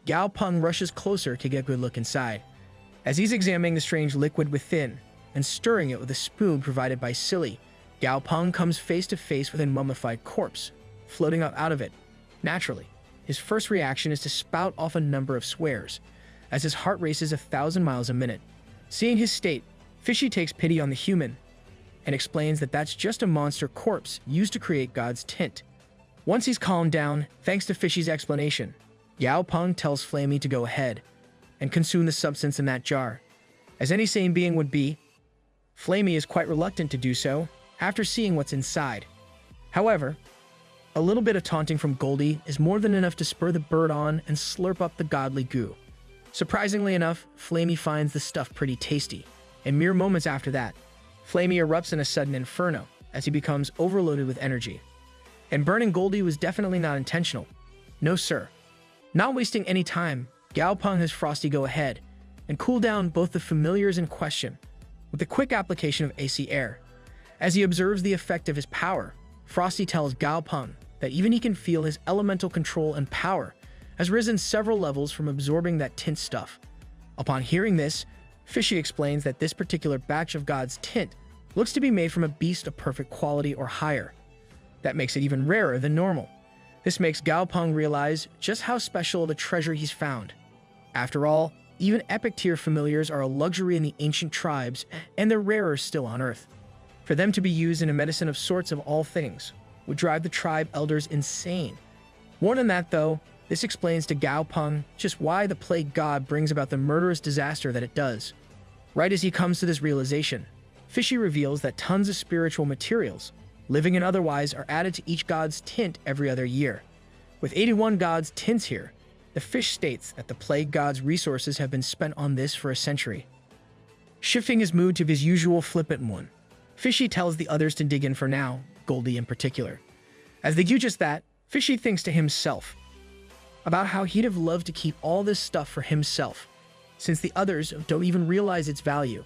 Gao Peng rushes closer to get a good look inside. As he's examining the strange liquid within and stirring it with a spoon provided by Silly, Gao Peng comes face to face with a mummified corpse, floating up out of it. Naturally, his first reaction is to spout off a number of swears, as his heart races 1,000 miles a minute. Seeing his state, Fishy takes pity on the human and explains that that's just a monster corpse used to create God's tint. Once he's calmed down, thanks to Fishy's explanation, Gao Peng tells Flamey to go ahead and consume the substance in that jar. As any sane being would be, Flamey is quite reluctant to do so after seeing what's inside. However, a little bit of taunting from Goldie is more than enough to spur the bird on and slurp up the godly goo. Surprisingly enough, Flamey finds the stuff pretty tasty, and mere moments after that, Flamey erupts in a sudden inferno as he becomes overloaded with energy. And burning Goldie was definitely not intentional. No sir. Not wasting any time, Gao Peng has Frosty go ahead and cool down both the familiars in question with a quick application of AC air. As he observes the effect of his power, Frosty tells Gao Peng that even he can feel his elemental control and power has risen several levels from absorbing that tint stuff. Upon hearing this, Fishy explains that this particular batch of God's tint looks to be made from a beast of perfect quality or higher. That makes it even rarer than normal. This makes Gao Peng realize just how special the treasure he's found. After all, even epic tier familiars are a luxury in the ancient tribes, and they're rarer still on Earth. For them to be used in a medicine of sorts of all things would drive the tribe elders insane. More than that though, this explains to Gao Peng just why the plague god brings about the murderous disaster that it does. Right as he comes to this realization, Fishy reveals that tons of spiritual materials, living and otherwise, are added to each god's tint every other year. With 81 gods' tints here, the fish states that the plague god's resources have been spent on this for a century. Shifting his mood to his usual flippant one, Fishy tells the others to dig in for now, Goldie in particular. As they do just that, Fishy thinks to himself about how he'd have loved to keep all this stuff for himself, since the others don't even realize its value.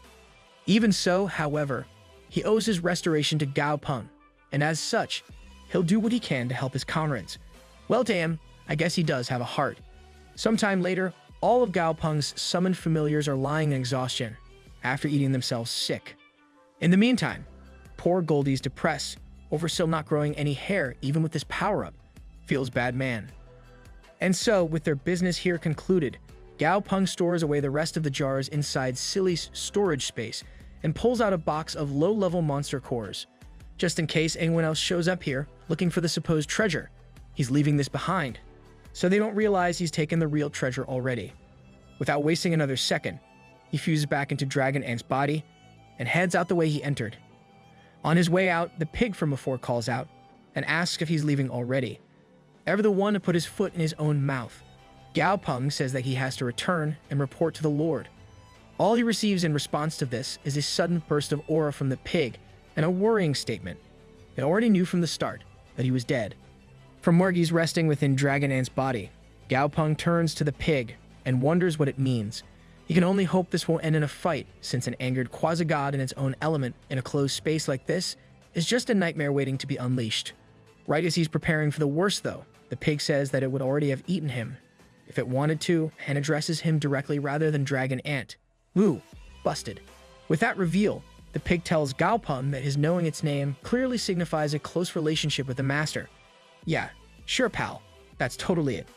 Even so, however, he owes his restoration to Gao Peng, and as such, he'll do what he can to help his comrades. Well damn, I guess he does have a heart. Sometime later, all of Gao Peng's summoned familiars are lying in exhaustion, after eating themselves sick. In the meantime, poor Goldie's depressed, over still not growing any hair even with this power-up. Feels bad man. And so, with their business here concluded, Gao Peng stores away the rest of the jars inside Silly's storage space and pulls out a box of low-level monster cores. Just in case anyone else shows up here looking for the supposed treasure, he's leaving this behind, so they don't realize he's taken the real treasure already. Without wasting another second, he fuses back into Dragon Ant's body and heads out the way he entered. On his way out, the pig from before calls out and asks if he's leaving already, ever the one to put his foot in his own mouth. Gao Peng says that he has to return and report to the Lord. All he receives in response to this is a sudden burst of aura from the pig and a worrying statement. It already knew from the start that he was dead. From where he's resting within Dragon Ant's body, Gao Peng turns to the pig and wonders what it means. He can only hope this won't end in a fight, since an angered quasi-god in its own element in a closed space like this is just a nightmare waiting to be unleashed. Right as he's preparing for the worst, though, the pig says that it would already have eaten him if it wanted to, and addresses him directly rather than Dragon Ant. Woo, busted. With that reveal, the pig tells Gao Peng that his knowing its name clearly signifies a close relationship with the master. Yeah, sure pal, that's totally it.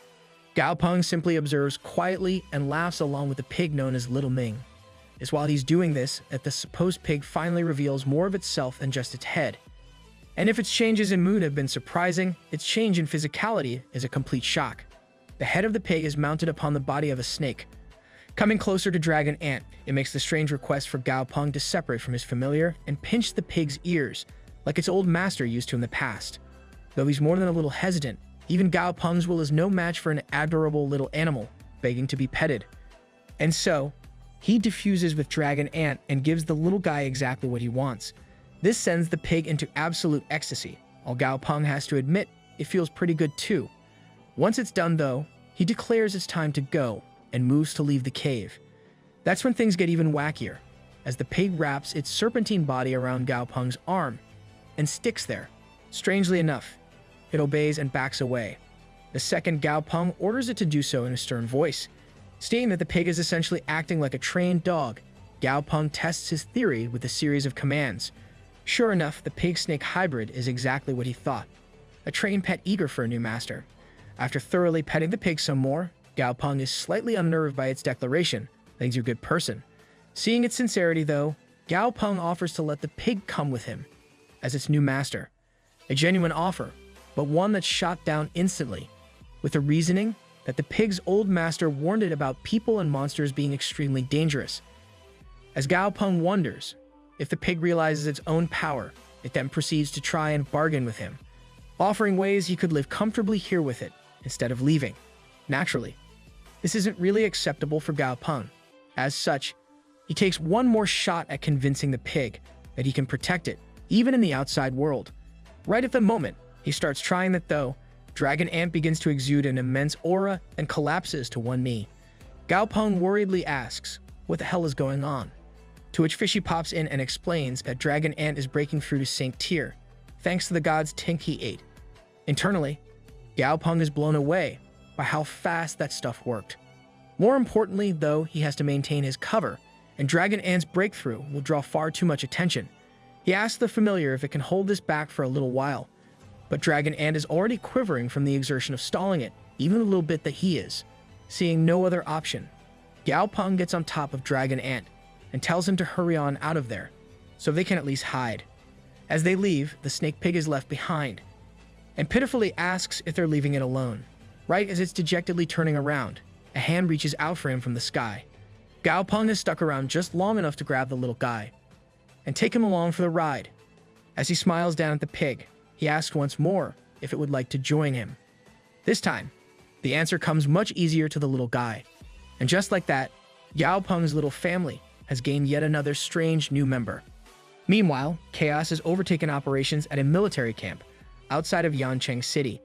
Gao Peng simply observes quietly and laughs along with the pig known as Little Ming. It's while he's doing this that the supposed pig finally reveals more of itself than just its head. And if its changes in mood have been surprising, its change in physicality is a complete shock. The head of the pig is mounted upon the body of a snake. Coming closer to Dragon Ant, it makes the strange request for Gao Peng to separate from his familiar and pinch the pig's ears, like its old master used to in the past. Though he's more than a little hesitant, even Gao Peng's will is no match for an adorable little animal begging to be petted. And so, he diffuses with Dragon Ant and gives the little guy exactly what he wants. This sends the pig into absolute ecstasy, while Gao Peng has to admit it feels pretty good too. Once it's done though, he declares it's time to go and moves to leave the cave. That's when things get even wackier, as the pig wraps its serpentine body around Gao Peng's arm and sticks there. Strangely enough, it obeys and backs away. The second Gao Peng orders it to do so in a stern voice, stating that the pig is essentially acting like a trained dog. Gao Peng tests his theory with a series of commands. Sure enough, the pig-snake hybrid is exactly what he thought, a trained pet eager for a new master. After thoroughly petting the pig some more, Gao Peng is slightly unnerved by its declaration that he's a good person. Seeing its sincerity though, Gao Peng offers to let the pig come with him as its new master. A genuine offer, but one that's shot down instantly, with the reasoning that the pig's old master warned it about people and monsters being extremely dangerous. As Gao Peng wonders if the pig realizes its own power, it then proceeds to try and bargain with him, offering ways he could live comfortably here with it instead of leaving. Naturally, this isn't really acceptable for Gao Peng. As such, he takes one more shot at convincing the pig that he can protect it, even in the outside world. Right at the moment he starts trying that though, Dragon Ant begins to exude an immense aura and collapses to one knee. Gao Peng worriedly asks, what the hell is going on? To which Fishy pops in and explains that Dragon Ant is breaking through to Saint Tier, thanks to the god's tink he ate. Internally, Gao Peng is blown away by how fast that stuff worked. More importantly, though, he has to maintain his cover, and Dragon Ant's breakthrough will draw far too much attention. He asks the familiar if it can hold this back for a little while, but Dragon Ant is already quivering from the exertion of stalling it, even the little bit that he is. Seeing no other option, Gao Peng gets on top of Dragon Ant and tells him to hurry on out of there, so they can at least hide. As they leave, the snake pig is left behind, and pitifully asks if they're leaving it alone. Right as it's dejectedly turning around, a hand reaches out for him from the sky. Gao Peng has stuck around just long enough to grab the little guy and take him along for the ride. As he smiles down at the pig, he asks once more if it would like to join him. This time, the answer comes much easier to the little guy. And just like that, Gao Peng's little family has gained yet another strange new member. Meanwhile, chaos has overtaken operations at a military camp outside of Yancheng City.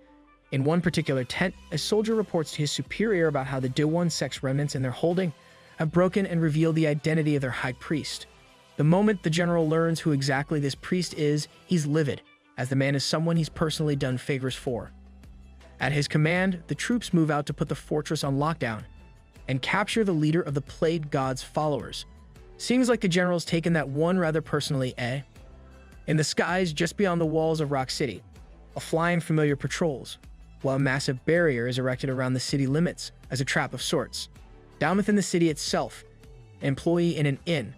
In one particular tent, a soldier reports to his superior about how the Dewan sex remnants in their holding have broken and revealed the identity of their high priest. The moment the general learns who exactly this priest is, he's livid, as the man is someone he's personally done favors for. At his command, the troops move out to put the fortress on lockdown and capture the leader of the Plague God's followers. Seems like the general's taken that one rather personally, eh? In the skies just beyond the walls of Rock City, a flying familiar patrols, while a massive barrier is erected around the city limits as a trap of sorts. Down within the city itself, an employee in an inn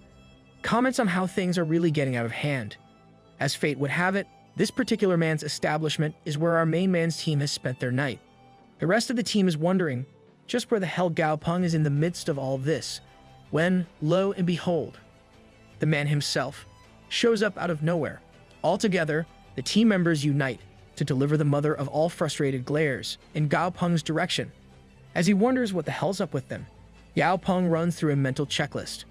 comments on how things are really getting out of hand. As fate would have it, this particular man's establishment is where our main man's team has spent their night. The rest of the team is wondering just where the hell Gao Peng is in the midst of all this, when, lo and behold, the man himself, shows up out of nowhere. Altogether, the team members unite to deliver the mother of all frustrated glares in Gao Peng's direction. As he wonders what the hell's up with them, Yao Peng runs through a mental checklist.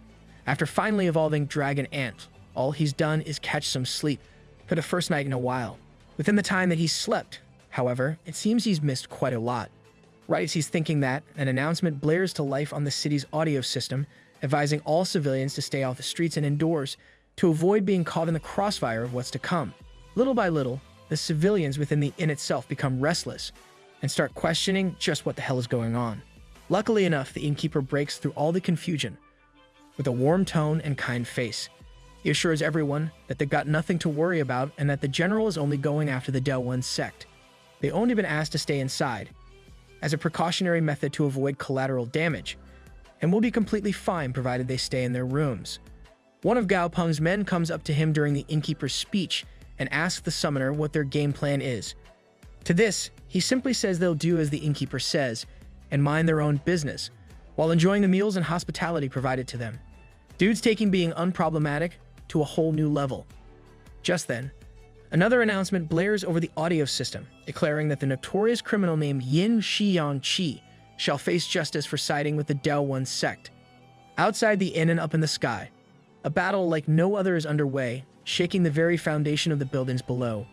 After finally evolving Dragon Ant, all he's done is catch some sleep for the first night in a while. Within the time that he's slept, however, it seems he's missed quite a lot. Right as he's thinking that, an announcement blares to life on the city's audio system, advising all civilians to stay off the streets and indoors to avoid being caught in the crossfire of what's to come. Little by little, the civilians within the inn itself become restless and start questioning just what the hell is going on. Luckily enough, the innkeeper breaks through all the confusion with a warm tone and kind face. He assures everyone that they've got nothing to worry about and that the general is only going after the Del One sect. They've only been asked to stay inside as a precautionary method to avoid collateral damage, and will be completely fine provided they stay in their rooms. One of Gao Peng's men comes up to him during the innkeeper's speech and asks the summoner what their game plan is. To this, he simply says they'll do as the innkeeper says and mind their own business, while enjoying the meals and hospitality provided to them. Dude's taking being unproblematic to a whole new level. Just then, another announcement blares over the audio system, declaring that the notorious criminal named Yin Xiangqi shall face justice for siding with the Del One sect. Outside the inn and up in the sky, a battle like no other is underway, shaking the very foundation of the buildings below.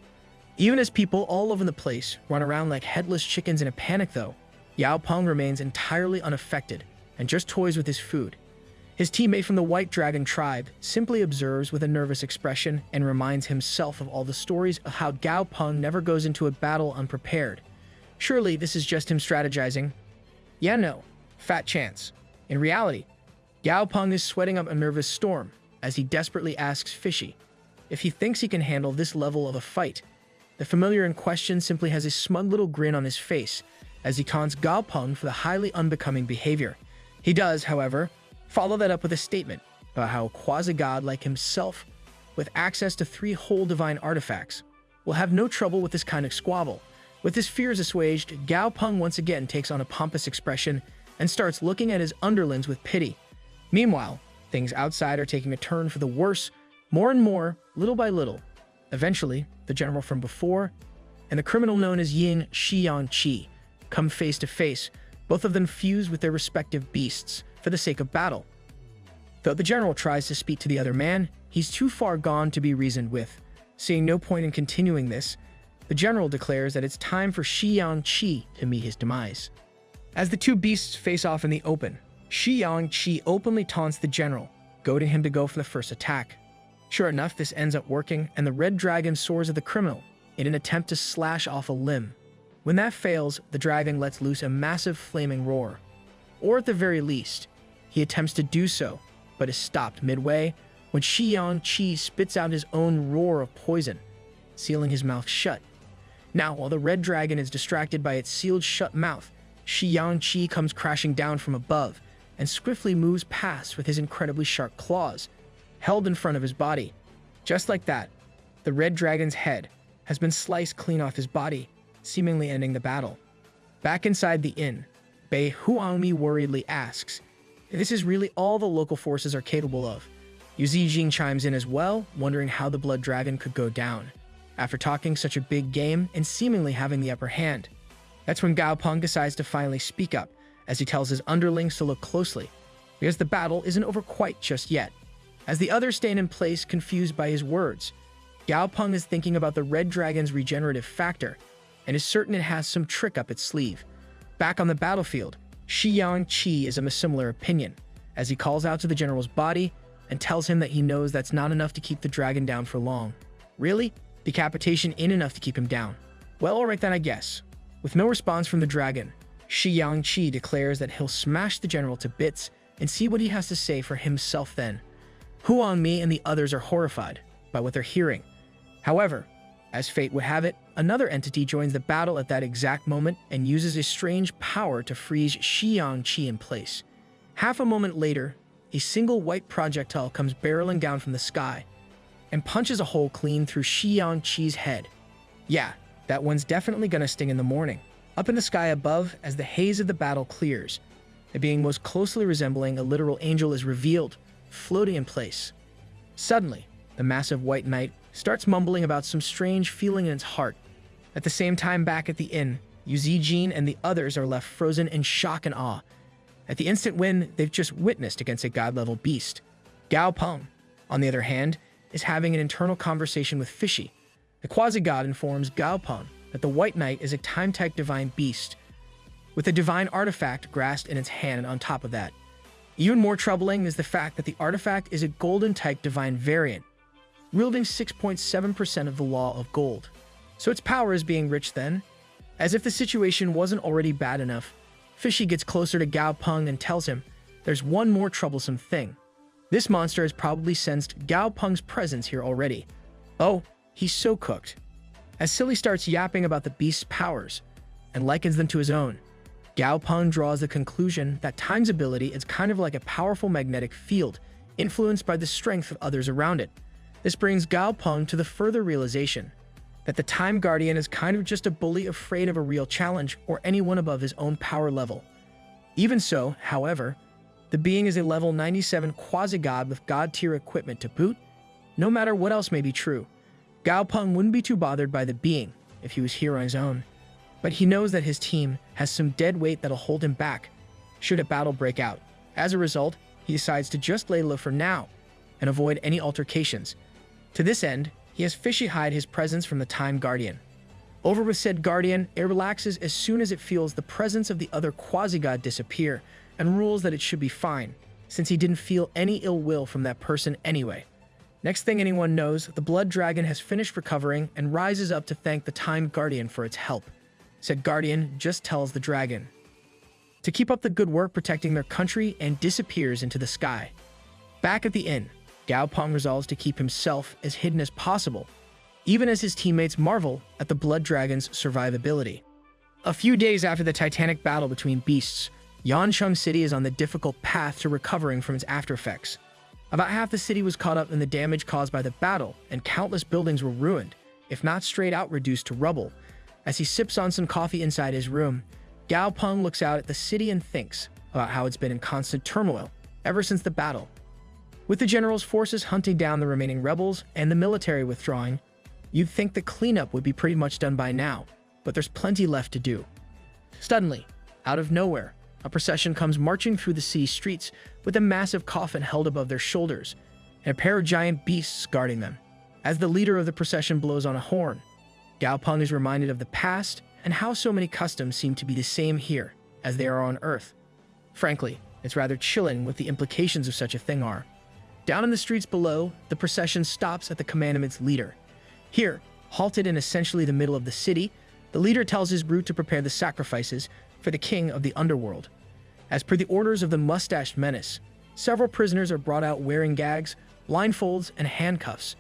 Even as people all over the place run around like headless chickens in a panic though, Yao Peng remains entirely unaffected and just toys with his food. His teammate from the White Dragon tribe simply observes with a nervous expression and reminds himself of all the stories of how Gao Peng never goes into a battle unprepared. Surely this is just him strategizing. Yeah, no, fat chance. In reality, Yao Peng is sweating up a nervous storm as he desperately asks Fishy if he thinks he can handle this level of a fight. The familiar in question simply has a smug little grin on his face as he taunts Gao Peng for the highly unbecoming behavior. He does, however, follow that up with a statement about how a quasi-god like himself, with access to 3 whole divine artifacts, will have no trouble with this kind of squabble. With his fears assuaged, Gao Peng once again takes on a pompous expression and starts looking at his underlings with pity. Meanwhile, things outside are taking a turn for the worse, more and more, little by little. Eventually, the general from before and the criminal known as Yin Xiangqi come face to face, both of them fused with their respective beasts for the sake of battle. Though the general tries to speak to the other man, he's too far gone to be reasoned with. Seeing no point in continuing this, the general declares that it's time for Xiangqi to meet his demise. As the two beasts face off in the open, Xiangqi openly taunts the general, goading him to go for the first attack. Sure enough, this ends up working, and the red dragon soars at the criminal in an attempt to slash off a limb. When that fails, the dragon lets loose a massive flaming roar. Or at the very least, he attempts to do so, but is stopped midway when Xiangqi spits out his own roar of poison, sealing his mouth shut. Now, while the red dragon is distracted by its sealed shut mouth, Xiangqi comes crashing down from above and swiftly moves past with his incredibly sharp claws, held in front of his body. Just like that, the red dragon's head has been sliced clean off his body, seemingly ending the battle. Back inside the inn, Bei Huangmi worriedly asks if this is really all the local forces are capable of. Yu Zijing chimes in as well, wondering how the blood dragon could go down, after talking such a big game and seemingly having the upper hand. That's when Gao Peng decides to finally speak up, as he tells his underlings to look closely, because the battle isn't over quite just yet. As the others stand in place, confused by his words, Gao Peng is thinking about the red dragon's regenerative factor, and is certain it has some trick up its sleeve. Back on the battlefield, Xiangqi is of a similar opinion, as he calls out to the general's body and tells him that he knows that's not enough to keep the dragon down for long. Really? Decapitation ain't enough to keep him down. Well, alright then, I guess. With no response from the dragon, Xiangqi declares that he'll smash the general to bits and see what he has to say for himself then. Huang Mi and the others are horrified by what they're hearing. However, as fate would have it, another entity joins the battle at that exact moment and uses a strange power to freeze Xiangqi in place. Half a moment later, a single white projectile comes barreling down from the sky and punches a hole clean through Xiangqi's head. Yeah, that one's definitely gonna sting in the morning. Up in the sky above, as the haze of the battle clears, a being most closely resembling a literal angel is revealed, floating in place. Suddenly, the massive white knight starts mumbling about some strange feeling in its heart. At the same time, back at the inn, Yuzijin and the others are left frozen in shock and awe at the instant win they've just witnessed against a god-level beast. Gao Peng, on the other hand, is having an internal conversation with Fishy. The quasi-god informs Gao Peng that the White Knight is a time-type divine beast, with a divine artifact grasped in its hand on top of that. Even more troubling is the fact that the artifact is a golden-type divine variant, wielding 6.7% of the law of gold. So its power is being rich then? As if the situation wasn't already bad enough, Fishy gets closer to Gao Peng and tells him there's one more troublesome thing. This monster has probably sensed Gao Peng's presence here already. Oh, he's so cooked. As Silly starts yapping about the beast's powers and likens them to his own, Gao Peng draws the conclusion that Time's ability is kind of like a powerful magnetic field influenced by the strength of others around it. This brings Gao Peng to the further realization that the Time Guardian is kind of just a bully afraid of a real challenge or anyone above his own power level. Even so, however, the being is a level 97 quasi-god with god-tier equipment to boot. No matter what else may be true, Gao Peng wouldn't be too bothered by the being if he was here on his own. But he knows that his team has some dead weight that'll hold him back should a battle break out. As a result, he decides to just lay low for now and avoid any altercations. To this end, he has Fishy hide his presence from the Time Guardian. Over with said Guardian, it relaxes as soon as it feels the presence of the other quasi-god disappear and rules that it should be fine, since he didn't feel any ill will from that person anyway. Next thing anyone knows, the Blood Dragon has finished recovering and rises up to thank the Time Guardian for its help. Said Guardian just tells the dragon to keep up the good work protecting their country and disappears into the sky. Back at the inn, Gao Peng resolves to keep himself as hidden as possible, even as his teammates marvel at the Blood Dragon's survivability. A few days after the titanic battle between beasts, Yancheng City is on the difficult path to recovering from its aftereffects. About half the city was caught up in the damage caused by the battle, and countless buildings were ruined, if not straight out reduced to rubble. As he sips on some coffee inside his room, Gao Peng looks out at the city and thinks about how it's been in constant turmoil ever since the battle. With the general's forces hunting down the remaining rebels and the military withdrawing, you'd think the cleanup would be pretty much done by now, but there's plenty left to do. Suddenly, out of nowhere, a procession comes marching through the city streets with a massive coffin held above their shoulders and a pair of giant beasts guarding them. As the leader of the procession blows on a horn, Gao Peng is reminded of the past and how so many customs seem to be the same here as they are on Earth. Frankly, it's rather chilling what the implications of such a thing are. Down in the streets below, the procession stops at the command of its leader. Here, halted in essentially the middle of the city, the leader tells his brute to prepare the sacrifices for the king of the underworld. As per the orders of the mustached menace, several prisoners are brought out wearing gags, blindfolds, and handcuffs.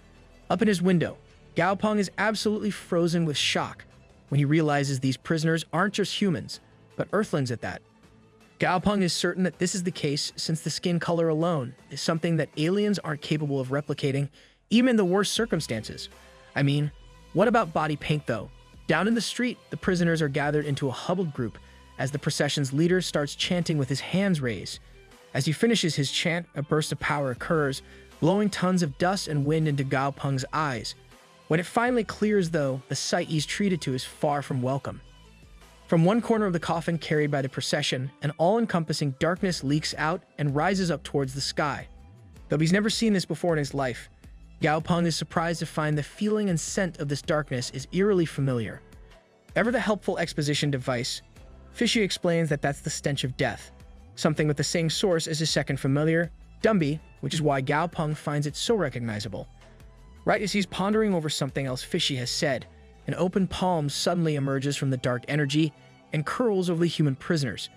Up in his window, Gao Peng is absolutely frozen with shock when he realizes these prisoners aren't just humans, but earthlings at that. Gao Peng is certain that this is the case since the skin color alone is something that aliens aren't capable of replicating, even in the worst circumstances. I mean, what about body paint though? Down in the street, the prisoners are gathered into a huddled group as the procession's leader starts chanting with his hands raised. As he finishes his chant, a burst of power occurs, blowing tons of dust and wind into Gao Peng's eyes. When it finally clears though, the sight he's treated to is far from welcome. From one corner of the coffin carried by the procession, an all-encompassing darkness leaks out and rises up towards the sky. Though he's never seen this before in his life, Gao Peng is surprised to find the feeling and scent of this darkness is eerily familiar. Ever the helpful exposition device, Fishy explains that that's the stench of death, something with the same source as his second familiar, Dumby, which is why Gao Peng finds it so recognizable. Right as he's pondering over something else Fishy has said, an open palm suddenly emerges from the dark energy and curls over the human prisoners.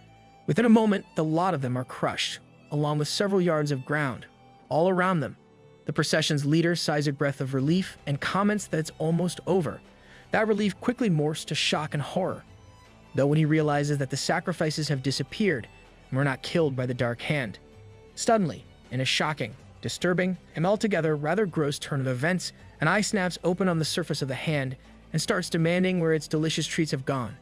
Within a moment, the lot of them are crushed, along with several yards of ground. All around them, the procession's leader sighs a breath of relief and comments that it's almost over. That relief quickly morphs to shock and horror, though when he realizes that the sacrifices have disappeared and were not killed by the Dark Hand. Suddenly, in a shocking, disturbing, and altogether rather gross turn of events, an eye snaps open on the surface of the hand and starts demanding where its delicious treats have gone.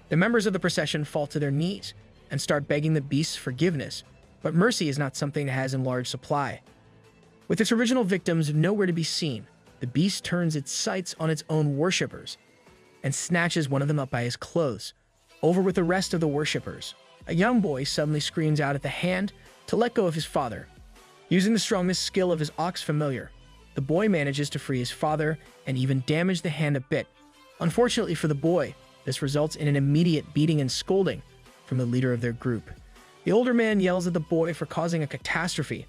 The members of the procession fall to their knees and start begging the beast's forgiveness, but mercy is not something it has in large supply. With its original victims nowhere to be seen, the beast turns its sights on its own worshippers and snatches one of them up by his clothes. Over with the rest of the worshippers, a young boy suddenly screams out at the hand to let go of his father. Using the strongest skill of his ox familiar, the boy manages to free his father and even damage the hand a bit. Unfortunately for the boy, this results in an immediate beating and scolding from the leader of their group. The older man yells at the boy for causing a catastrophe,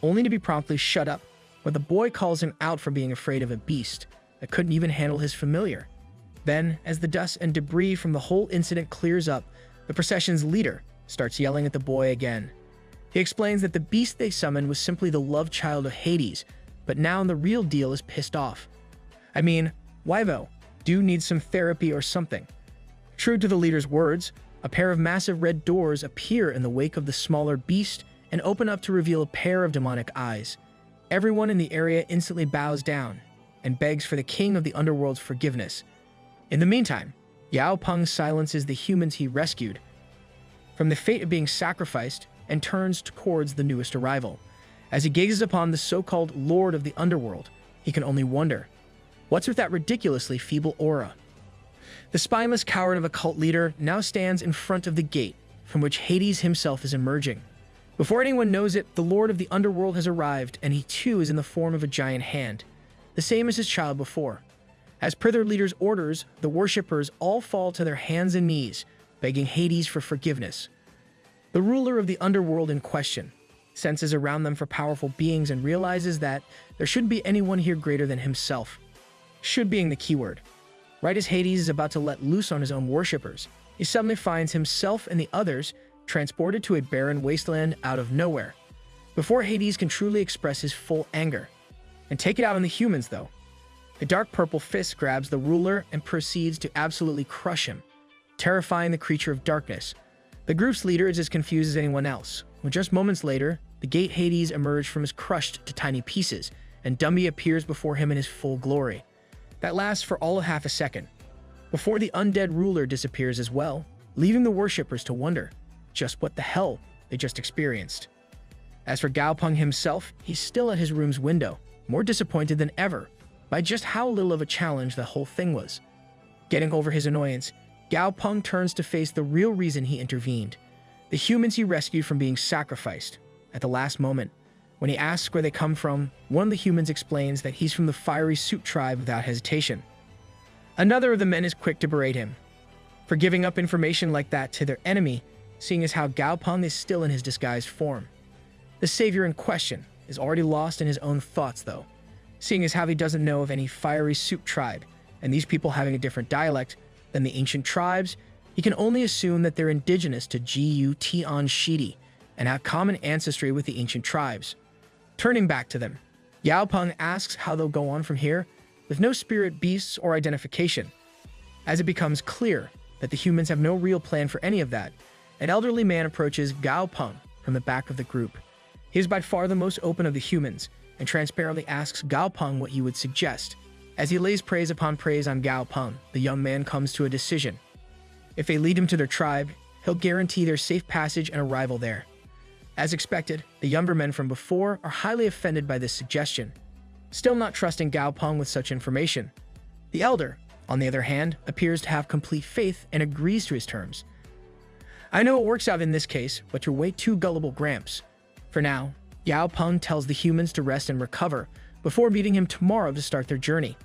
only to be promptly shut up when the boy calls him out for being afraid of a beast that couldn't even handle his familiar. Then, as the dust and debris from the whole incident clears up, the procession's leader starts yelling at the boy again. He explains that the beast they summoned was simply the love child of Hades, but now the real deal is pissed off. I mean, why though? Dude needs some therapy or something. True to the leader's words, a pair of massive red doors appear in the wake of the smaller beast and open up to reveal a pair of demonic eyes. Everyone in the area instantly bows down and begs for the king of the underworld's forgiveness. In the meantime, Yao Peng silences the humans he rescued from the fate of being sacrificed and turns towards the newest arrival. As he gazes upon the so-called Lord of the Underworld, he can only wonder, what's with that ridiculously feeble aura? The spineless coward of a cult leader now stands in front of the gate, from which Hades himself is emerging. Before anyone knows it, the Lord of the Underworld has arrived, and he too is in the form of a giant hand, the same as his child before. As per their leader's orders, the worshippers all fall to their hands and knees, begging Hades for forgiveness. The ruler of the underworld in question senses around them for powerful beings and realizes that there shouldn't be anyone here greater than himself. Should being the keyword. Right as Hades is about to let loose on his own worshippers, he suddenly finds himself and the others transported to a barren wasteland out of nowhere. Before Hades can truly express his full anger and take it out on the humans though, the dark purple fist grabs the ruler and proceeds to absolutely crush him, terrifying the creature of darkness. The group's leader is as confused as anyone else, when just moments later, the gate Hades emerged from his crushed to tiny pieces, and Dumby appears before him in his full glory. That lasts for all of half a second, before the undead ruler disappears as well, leaving the worshippers to wonder just what the hell they just experienced. As for Gao Peng himself, he's still at his room's window, more disappointed than ever by just how little of a challenge the whole thing was. Getting over his annoyance, Gao Peng turns to face the real reason he intervened, the humans he rescued from being sacrificed. At the last moment, when he asks where they come from, one of the humans explains that he's from the Fiery Suit tribe without hesitation. Another of the men is quick to berate him for giving up information like that to their enemy, seeing as how Gao Peng is still in his disguised form. The savior in question is already lost in his own thoughts though, seeing as how he doesn't know of any Fiery Suit tribe, and these people having a different dialect than the ancient tribes, he can only assume that they're indigenous to Gu Tian Shidi and have common ancestry with the ancient tribes. Turning back to them, Yao Peng asks how they'll go on from here with no spirit beasts or identification. As it becomes clear that the humans have no real plan for any of that, an elderly man approaches Gao Peng from the back of the group. He is by far the most open of the humans and transparently asks Gao Peng what he would suggest. As he lays praise upon praise on Gao Peng, the young man comes to a decision. If they lead him to their tribe, he'll guarantee their safe passage and arrival there. As expected, the younger men from before are highly offended by this suggestion, still not trusting Gao Peng with such information. The elder, on the other hand, appears to have complete faith and agrees to his terms. I know it works out in this case, but you're way too gullible, Gramps. For now, Yao Peng tells the humans to rest and recover before meeting him tomorrow to start their journey.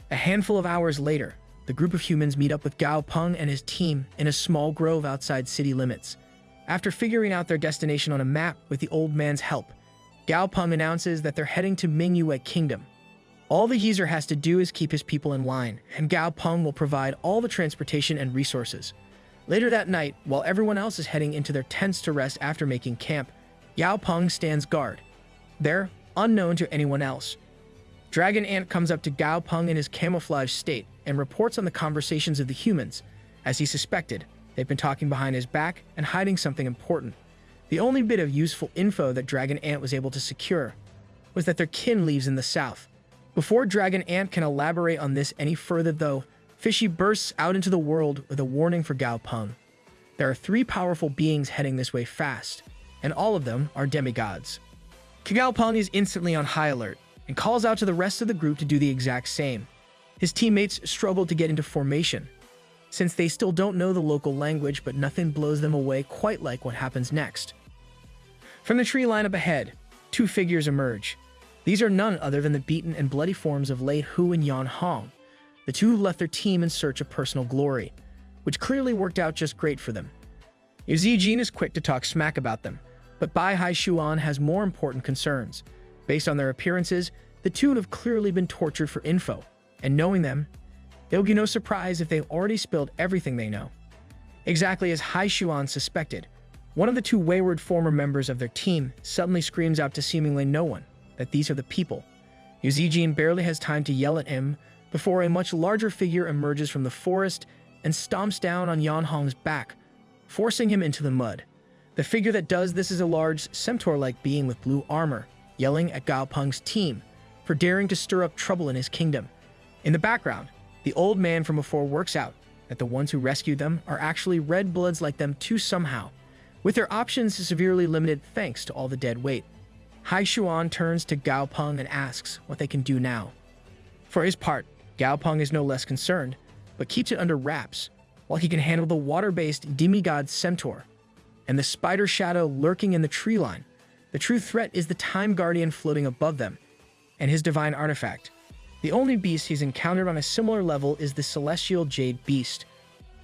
A handful of hours later, the group of humans meet up with Gao Peng and his team in a small grove outside city limits. After figuring out their destination on a map with the old man's help, Gao Peng announces that they're heading to Manhua Kingdom. All the geezer has to do is keep his people in line, and Gao Peng will provide all the transportation and resources. Later that night, while everyone else is heading into their tents to rest after making camp, Yao Peng stands guard, there, unknown to anyone else. Dragon Ant comes up to Gao Peng in his camouflage state and reports on the conversations of the humans. As he suspected, they've been talking behind his back and hiding something important. The only bit of useful info that Dragon Ant was able to secure was that their kin lives in the south. Before Dragon Ant can elaborate on this any further though, Fishy bursts out into the world with a warning for Gao Peng. There are 3 powerful beings heading this way fast, and all of them are demigods. Kigalpong is instantly on high alert and calls out to the rest of the group to do the exact same. His teammates struggle to get into formation, since they still don't know the local language, but nothing blows them away quite like what happens next. From the tree line up ahead, two figures emerge. These are none other than the beaten and bloody forms of Lei Hu and Yan Hong, the two who left their team in search of personal glory, which clearly worked out just great for them. Yu Zijin is quick to talk smack about them, but Bai Hai Xuan has more important concerns. Based on their appearances, the two have clearly been tortured for info, and knowing them, it will be no surprise if they've already spilled everything they know. Exactly as Hai Xuan suspected, one of the two wayward former members of their team suddenly screams out to seemingly no one that these are the people. Yu Zijin barely has time to yell at him before a much larger figure emerges from the forest and stomps down on Yan Hong's back, forcing him into the mud. The figure that does this is a large, centaur-like being with blue armor, yelling at Gao Peng's team for daring to stir up trouble in his kingdom. In the background, the old man from before works out that the ones who rescued them are actually red bloods like them too somehow, with their options severely limited thanks to all the dead weight. Hai Xuan turns to Gao Peng and asks what they can do now. For his part, Gao Peng is no less concerned, but keeps it under wraps, while he can handle the water-based demigod centaur and the spider shadow lurking in the tree line. The true threat is the Time Guardian floating above them, and his divine artifact. The only beast he's encountered on a similar level is the celestial jade beast,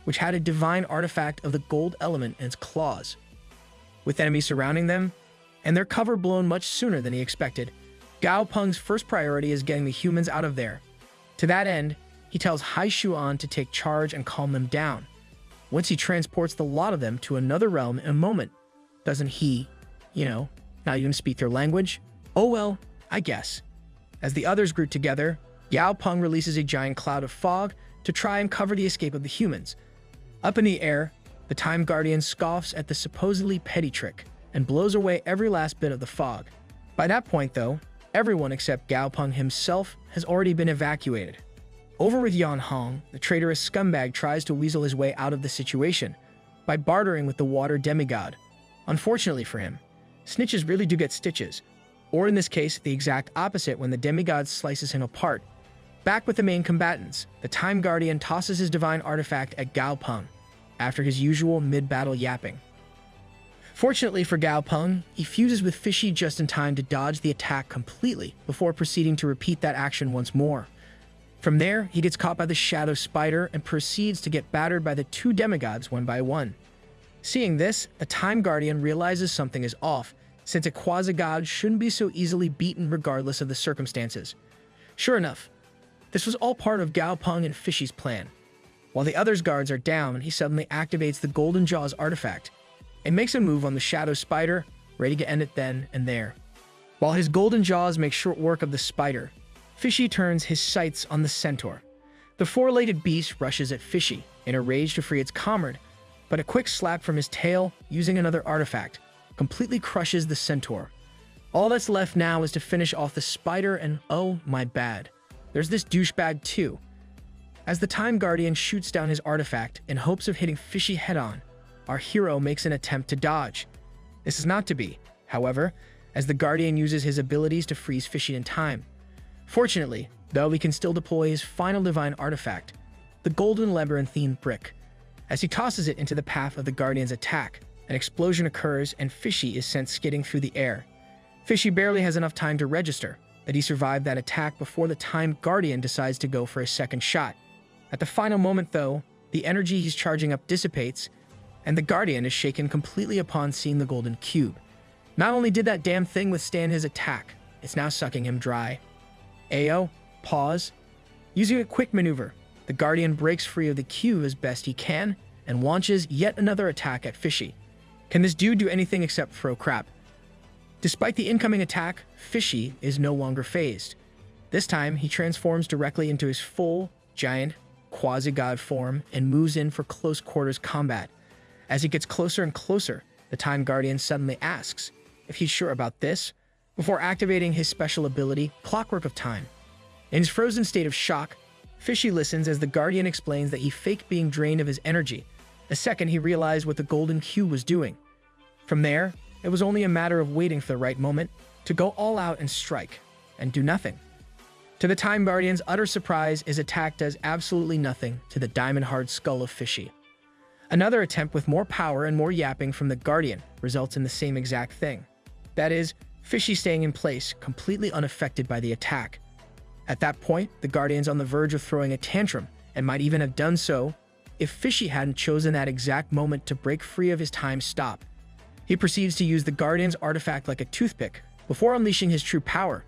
which had a divine artifact of the gold element in its claws. With enemies surrounding them, and their cover blown much sooner than he expected, Gao Peng's first priority is getting the humans out of there. To that end, he tells Hai Xuan to take charge and calm them down. Once he transports the lot of them to another realm in a moment, doesn't he, not even speak their language? Oh well, I guess. As the others group together, Yao Peng releases a giant cloud of fog to try and cover the escape of the humans. Up in the air, the Time Guardian scoffs at the supposedly petty trick and blows away every last bit of the fog. By that point, though, everyone except Gao Peng himself has already been evacuated. Over with Yan Hong, the traitorous scumbag tries to weasel his way out of the situation by bartering with the water demigod. Unfortunately for him, snitches really do get stitches, or in this case, the exact opposite when the demigod slices him apart. Back with the main combatants, the Time Guardian tosses his divine artifact at Gao Peng after his usual mid-battle yapping. Fortunately for Gao Peng, he fuses with Fishy just in time to dodge the attack completely before proceeding to repeat that action once more. From there, he gets caught by the Shadow Spider and proceeds to get battered by the two demigods one by one. Seeing this, the Time Guardian realizes something is off, since a quasi-god shouldn't be so easily beaten regardless of the circumstances. Sure enough, this was all part of Gao Peng and Fishy's plan. While the others' guards are down, he suddenly activates the Golden Jaws artifact and makes a move on the Shadow Spider, ready to end it then and there. While his Golden Jaws make short work of the spider, Fishy turns his sights on the centaur. The four-legged beast rushes at Fishy in a rage to free its comrade, but a quick slap from his tail, using another artifact, completely crushes the centaur. All that's left now is to finish off the spider, and oh my bad, there's this douchebag too. As the Time Guardian shoots down his artifact in hopes of hitting Fishy head-on, our hero makes an attempt to dodge. This is not to be, however, as the Guardian uses his abilities to freeze Fishy in time. Fortunately, though, he can still deploy his final divine artifact, the Golden Labyrinthine Brick. As he tosses it into the path of the Guardian's attack, an explosion occurs and Fishy is sent skidding through the air. Fishy barely has enough time to register that he survived that attack before the Time Guardian decides to go for a second shot. At the final moment, though, the energy he's charging up dissipates, and the Guardian is shaken completely upon seeing the golden cube. Not only did that damn thing withstand his attack, it's now sucking him dry. Ayo, pause. Using a quick maneuver, the Guardian breaks free of the cube as best he can and launches yet another attack at Fishy. Can this dude do anything except throw crap? Despite the incoming attack, Fishy is no longer phased. This time, he transforms directly into his full, giant, quasi-god form and moves in for close quarters combat. As he gets closer and closer, the Time Guardian suddenly asks if he's sure about this, before activating his special ability, Clockwork of Time. In his frozen state of shock, Fishy listens as the Guardian explains that he faked being drained of his energy, the second he realized what the golden cube was doing. From there, it was only a matter of waiting for the right moment to go all out and strike, and do nothing. To the Time Guardian's utter surprise, his attack does absolutely nothing to the diamond-hard skull of Fishy. Another attempt with more power and more yapping from the Guardian results in the same exact thing. That is, Fishy staying in place, completely unaffected by the attack. At that point, the Guardian's on the verge of throwing a tantrum, and might even have done so if Fishy hadn't chosen that exact moment to break free of his time stop. He proceeds to use the Guardian's artifact like a toothpick, before unleashing his true power.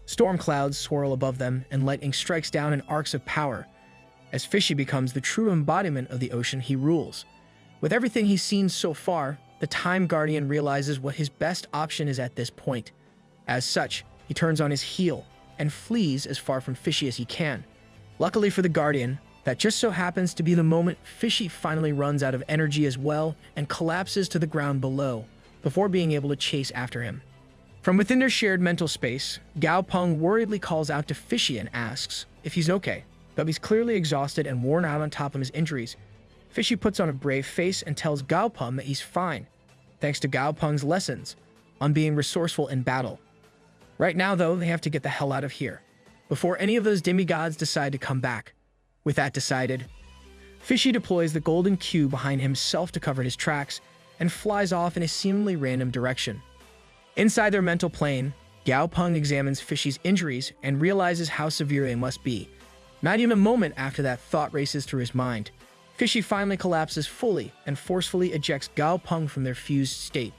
Storm clouds swirl above them, and lightning strikes down in arcs of power, as Fishy becomes the true embodiment of the ocean he rules. With everything he's seen so far, the Time Guardian realizes what his best option is at this point. As such, he turns on his heel and flees as far from Fishy as he can. Luckily for the Guardian, that just so happens to be the moment Fishy finally runs out of energy as well and collapses to the ground below, before being able to chase after him. From within their shared mental space, Gao Peng worriedly calls out to Fishy and asks if he's okay. Though he's clearly exhausted and worn out on top of his injuries, Fishy puts on a brave face and tells Gao Peng that he's fine, thanks to Gao Peng's lessons on being resourceful in battle. Right now, though, they have to get the hell out of here, before any of those demigods decide to come back. With that decided, Fishy deploys the golden cube behind himself to cover his tracks and flies off in a seemingly random direction. Inside their mental plane, Gao Peng examines Fishy's injuries and realizes how severe they must be. Not even a moment after that thought races through his mind, Fishy finally collapses fully and forcefully ejects Gao Peng from their fused state.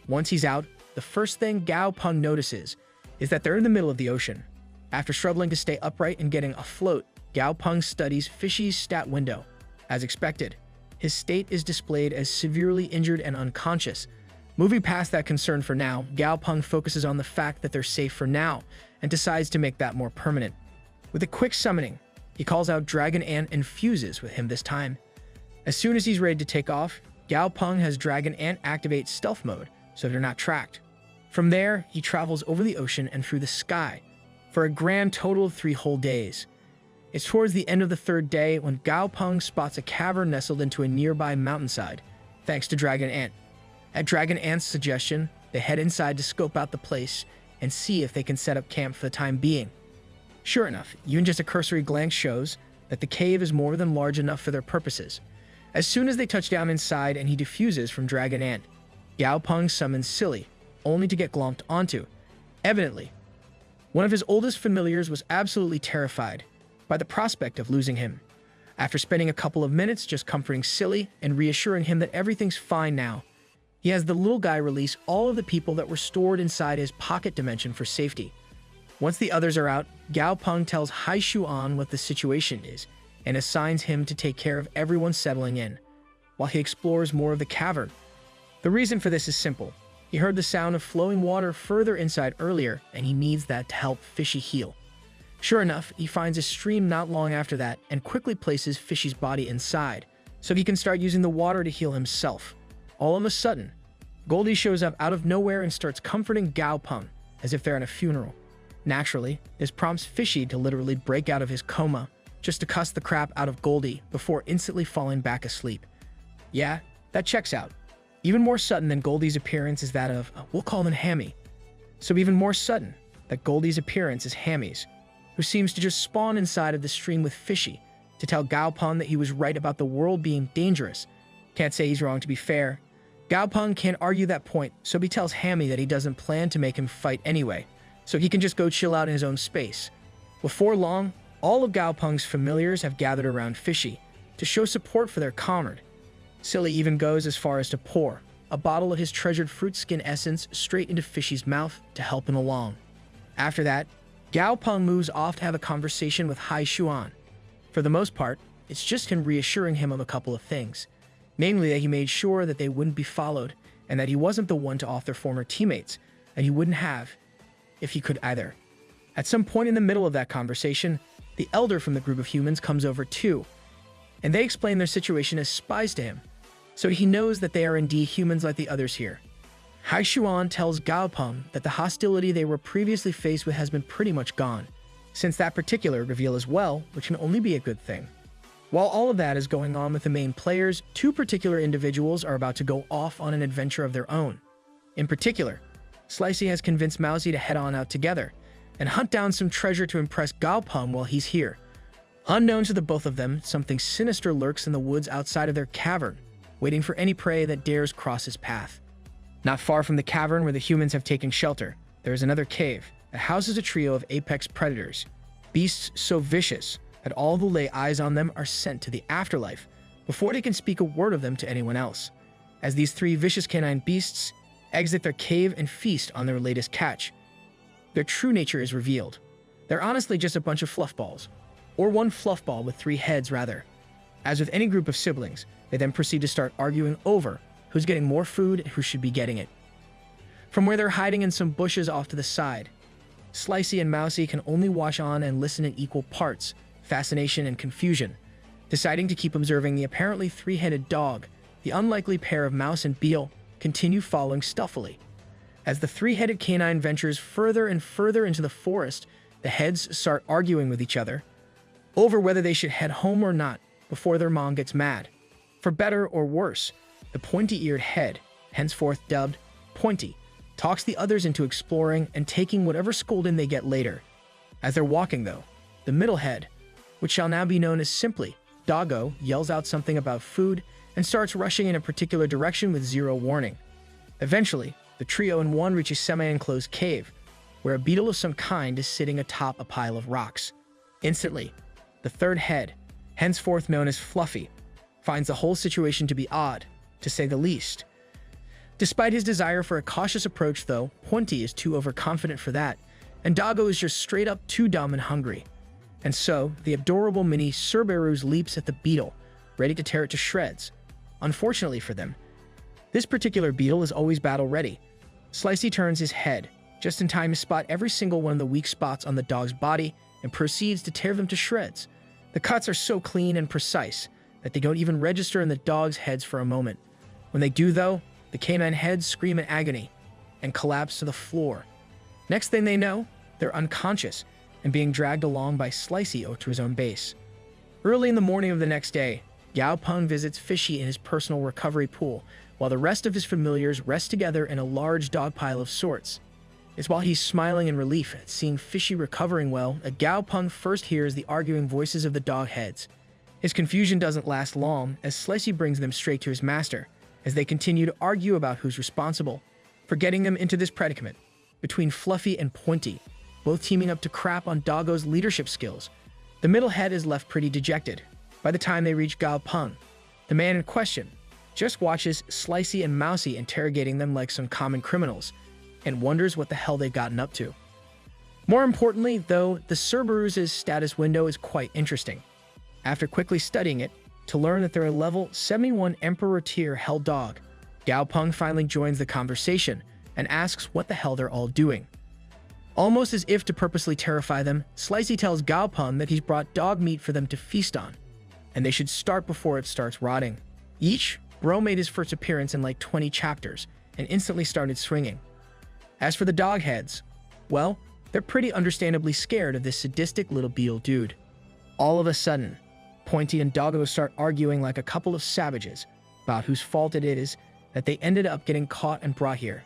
Once he's out, the first thing Gao Peng notices is that they're in the middle of the ocean. After struggling to stay upright and getting afloat, Gao Peng studies Fishy's stat window. As expected, his state is displayed as severely injured and unconscious. Moving past that concern for now, Gao Peng focuses on the fact that they're safe for now and decides to make that more permanent. With a quick summoning, he calls out Dragon Ant and fuses with him this time. As soon as he's ready to take off, Gao Peng has Dragon Ant activate stealth mode so they're not tracked. From there, he travels over the ocean and through the sky for a grand total of 3 whole days. It's towards the end of the 3rd day when Gao Peng spots a cavern nestled into a nearby mountainside, thanks to Dragon Ant. At Dragon Ant's suggestion, they head inside to scope out the place and see if they can set up camp for the time being. Sure enough, even just a cursory glance shows that the cave is more than large enough for their purposes. As soon as they touch down inside and he defuses from Dragon Ant, Gao Peng summons Silly, only to get glomped onto. Evidently, one of his oldest familiars was absolutely terrified by the prospect of losing him. After spending a couple of minutes just comforting Silly and reassuring him that everything's fine now, he has the little guy release all of the people that were stored inside his pocket dimension for safety. Once the others are out, Gao Peng tells Hai Shuan what the situation is and assigns him to take care of everyone settling in, while he explores more of the cavern. The reason for this is simple. He heard the sound of flowing water further inside earlier, and he needs that to help Fishy heal. Sure enough, he finds a stream not long after that and quickly places Fishy's body inside, so he can start using the water to heal himself. All of a sudden, Goldie shows up out of nowhere and starts comforting Gao Peng, as if they're at a funeral. Naturally, this prompts Fishy to literally break out of his coma, just to cuss the crap out of Goldie before instantly falling back asleep. Yeah, that checks out. Even more sudden than Goldie's appearance is that of, we'll call him Hammy. So even more sudden that Goldie's appearance is Hammy's, who seems to just spawn inside of the stream with Fishy to tell Gao Peng that he was right about the world being dangerous. Can't say he's wrong to be fair. Gao Peng can't argue that point, so he tells Hammy that he doesn't plan to make him fight anyway, so he can just go chill out in his own space. Before long, all of Gao Peng's familiars have gathered around Fishy to show support for their comrade. Silly even goes as far as to pour a bottle of his treasured fruit skin essence straight into Fishy's mouth to help him along. After that, Gao Peng moves off to have a conversation with Hai Shuan. For the most part, it's just him reassuring him of a couple of things. Namely that he made sure that they wouldn't be followed, and that he wasn't the one to off their former teammates, and he wouldn't have, if he could either. At some point in the middle of that conversation, the elder from the group of humans comes over too, and they explain their situation as spies to him, so he knows that they are indeed humans like the others here. Hai Shuan tells Gao Peng that the hostility they were previously faced with has been pretty much gone, since that particular reveal as well, which can only be a good thing. While all of that is going on with the main players, 2 particular individuals are about to go off on an adventure of their own. In particular, Slicey has convinced Mousy to head on out together and hunt down some treasure to impress Gaopeng while he's here. Unknown to the both of them, something sinister lurks in the woods outside of their cavern, waiting for any prey that dares cross his path. Not far from the cavern where the humans have taken shelter, there is another cave that houses a trio of apex predators, beasts so vicious that all who lay eyes on them are sent to the afterlife before they can speak a word of them to anyone else, as these three vicious canine beasts exit their cave and feast on their latest catch. Their true nature is revealed. They're honestly just a bunch of fluffballs, or one fluffball with three heads rather. As with any group of siblings, they then proceed to start arguing over who's getting more food and who should be getting it. From where they're hiding in some bushes off to the side, Slicey and Mousy can only watch on and listen in equal parts, fascination and confusion, deciding to keep observing the apparently three-headed dog. The unlikely pair of Mouse and Beale continue following stealthily. As the three-headed canine ventures further and further into the forest, the heads start arguing with each other over whether they should head home or not before their mom gets mad. For better or worse, the pointy-eared head, henceforth dubbed Pointy, talks the others into exploring and taking whatever scolding they get later. As they're walking, though, the middle head, which shall now be known as simply Doggo, yells out something about food and starts rushing in a particular direction with zero warning. Eventually, the trio in one reach a semi-enclosed cave, where a beetle of some kind is sitting atop a pile of rocks. Instantly, the third head, henceforth known as Fluffy, finds the whole situation to be odd, to say the least. Despite his desire for a cautious approach, though, Pointy is too overconfident for that, and Doggo is just straight up too dumb and hungry. And so, the adorable mini Cerberus leaps at the beetle, ready to tear it to shreds. Unfortunately for them, this particular beetle is always battle-ready. Slicey turns his head, just in time to spot every single one of the weak spots on the dog's body and proceeds to tear them to shreds. The cuts are so clean and precise that they don't even register in the dog's heads for a moment. When they do, though, the canine heads scream in agony and collapse to the floor. Next thing they know, they're unconscious and being dragged along by Slicey to his own base. Early in the morning of the next day, Gaopeng visits Fishy in his personal recovery pool, while the rest of his familiars rest together in a large dog pile of sorts. It's while he's smiling in relief at seeing Fishy recovering well that Gaopeng first hears the arguing voices of the dog heads. His confusion doesn't last long, as Slicey brings them straight to his master, as they continue to argue about who's responsible for getting them into this predicament, between Fluffy and Pointy, both teaming up to crap on Doggo's leadership skills. The middle head is left pretty dejected by the time they reach Gaopeng. The man in question just watches Slicey and Mousy interrogating them like some common criminals, and wonders what the hell they've gotten up to. More importantly, though, the Cerberus' status window is quite interesting. After quickly studying it, to learn that they're a level 71 Emperor tier Hell Dog, Gaopeng finally joins the conversation and asks what the hell they're all doing. Almost as if to purposely terrify them, Slicey tells Gaopeng that he's brought dog meat for them to feast on, and they should start before it starts rotting. Bro made his first appearance in like 20 chapters, and instantly started swinging. As for the dog heads, well, they're pretty understandably scared of this sadistic little beetle dude. All of a sudden, Pointy and Doggo start arguing like a couple of savages about whose fault it is that they ended up getting caught and brought here.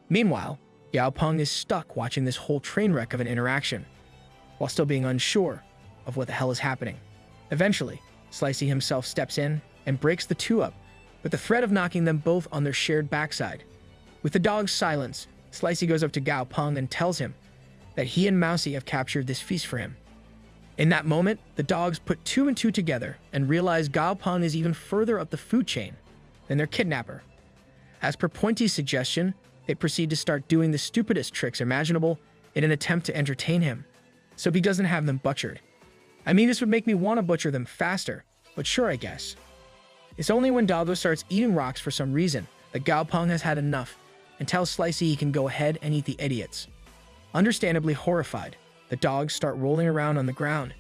Meanwhile, Gaopeng is stuck watching this whole train wreck of an interaction, while still being unsure of what the hell is happening. Eventually, Slicey himself steps in and breaks the two up, with the threat of knocking them both on their shared backside. With the dog's silence, Slicey goes up to Gaopeng and tells him that he and Mousy have captured this feast for him. In that moment, the dogs put two and two together and realize Gaopeng is even further up the food chain than their kidnapper. As per Pointy's suggestion, they proceed to start doing the stupidest tricks imaginable in an attempt to entertain him, so he doesn't have them butchered. I mean, this would make me want to butcher them faster, but sure, I guess. It's only when Doggo starts eating rocks for some reason that Gaopeng has had enough and tells Slicey he can go ahead and eat the idiots. Understandably horrified, the dogs start rolling around on the ground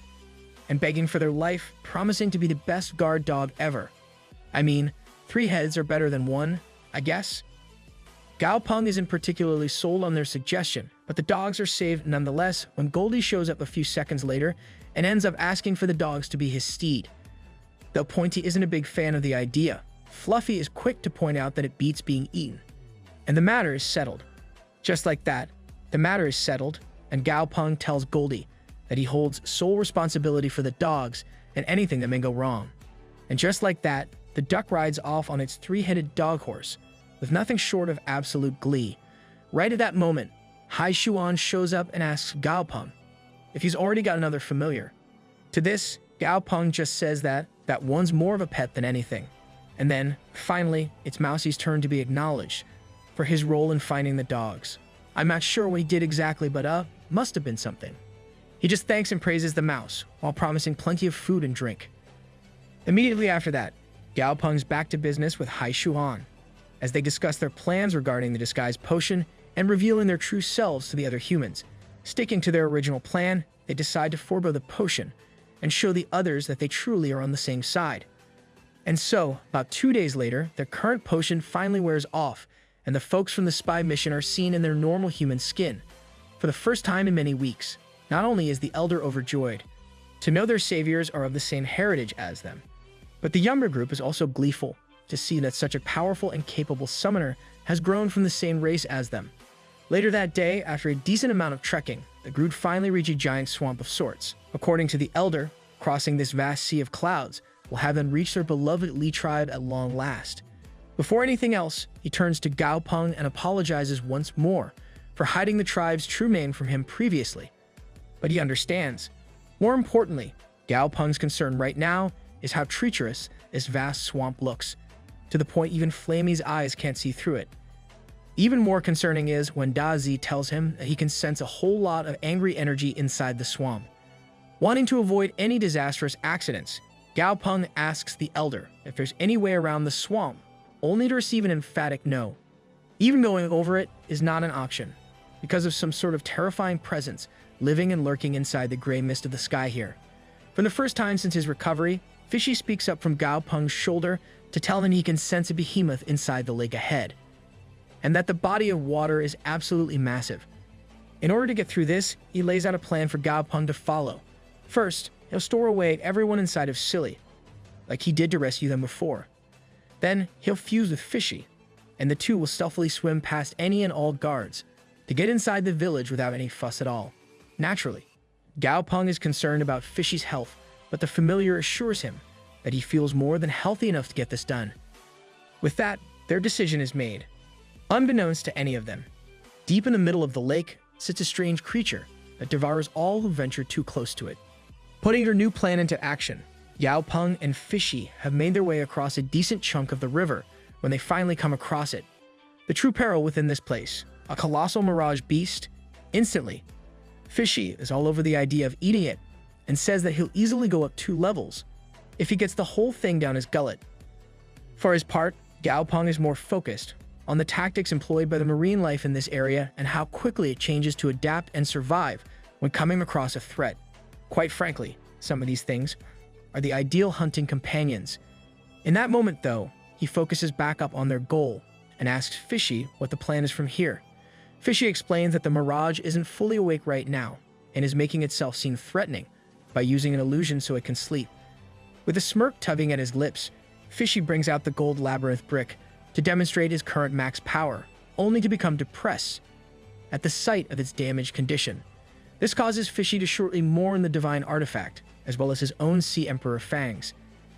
and begging for their life, promising to be the best guard dog ever. I mean, 3 heads are better than 1, I guess. Gaopeng isn't particularly sold on their suggestion, but the dogs are saved nonetheless when Goldie shows up a few seconds later and ends up asking for the dogs to be his steed. Though Pointy isn't a big fan of the idea, Fluffy is quick to point out that it beats being eaten, and the matter is settled. Just like that, the matter is settled, and Gao Peng tells Goldie that he holds sole responsibility for the dogs and anything that may go wrong. And just like that, the duck rides off on its three-headed dog horse, with nothing short of absolute glee. Right at that moment, Hai Shuan shows up and asks Gao Peng if he's already got another familiar. To this, Gao Peng just says that one's more of a pet than anything. And then, finally, it's Mousie's turn to be acknowledged for his role in finding the dogs. I'm not sure what he did exactly, but must have been something. He just thanks and praises the mouse, while promising plenty of food and drink. Immediately after that, Gao Peng's back to business with Hai Shuan, as they discuss their plans regarding the disguised potion and revealing their true selves to the other humans. Sticking to their original plan, they decide to forego the potion and show the others that they truly are on the same side. And so, about 2 days later, their current potion finally wears off, and the folks from the spy mission are seen in their normal human skin. For the first time in many weeks, not only is the Elder overjoyed to know their saviors are of the same heritage as them, but the younger group is also gleeful to see that such a powerful and capable summoner has grown from the same race as them. Later that day, after a decent amount of trekking, the group finally reach a giant swamp of sorts. According to the Elder, crossing this vast sea of clouds will have them reach their beloved Li tribe at long last. Before anything else, he turns to Gao Peng and apologizes once more for hiding the tribe's true name from him previously. But he understands. More importantly, Gao Peng's concern right now is how treacherous this vast swamp looks, to the point even Flamey's eyes can't see through it. Even more concerning is when Da Zi tells him that he can sense a whole lot of angry energy inside the swamp. Wanting to avoid any disastrous accidents, Gao Peng asks the Elder if there's any way around the swamp, only to receive an emphatic no. Even going over it is not an option, because of some sort of terrifying presence living and lurking inside the gray mist of the sky here. For the first time since his recovery, Fishy speaks up from Gao Peng's shoulder to tell him he can sense a behemoth inside the lake ahead, and that the body of water is absolutely massive. In order to get through this, he lays out a plan for Gao Peng to follow. First, he'll store away everyone inside of Silly, like he did to rescue them before. Then, he'll fuse with Fishy, and the two will stealthily swim past any and all guards to get inside the village without any fuss at all. Naturally, Gao Peng is concerned about Fishy's health, but the familiar assures him that he feels more than healthy enough to get this done. With that, their decision is made. Unbeknownst to any of them, deep in the middle of the lake sits a strange creature that devours all who venture too close to it. Putting their new plan into action, Gao Peng and Fishy have made their way across a decent chunk of the river when they finally come across it. The true peril within this place, a colossal mirage beast. Instantly, Fishy is all over the idea of eating it and says that he'll easily go up 2 levels if he gets the whole thing down his gullet. For his part, Gao Peng is more focused on the tactics employed by the marine life in this area and how quickly it changes to adapt and survive when coming across a threat. Quite frankly, some of these things are the ideal hunting companions. In that moment, though, he focuses back up on their goal and asks Fishy what the plan is from here. Fishy explains that the mirage isn't fully awake right now and is making itself seem threatening by using an illusion so it can sleep. With a smirk tugging at his lips, Fishy brings out the gold labyrinth brick to demonstrate his current max power, only to become depressed at the sight of its damaged condition. This causes Fishy to shortly mourn the divine artifact, as well as his own Sea Emperor fangs,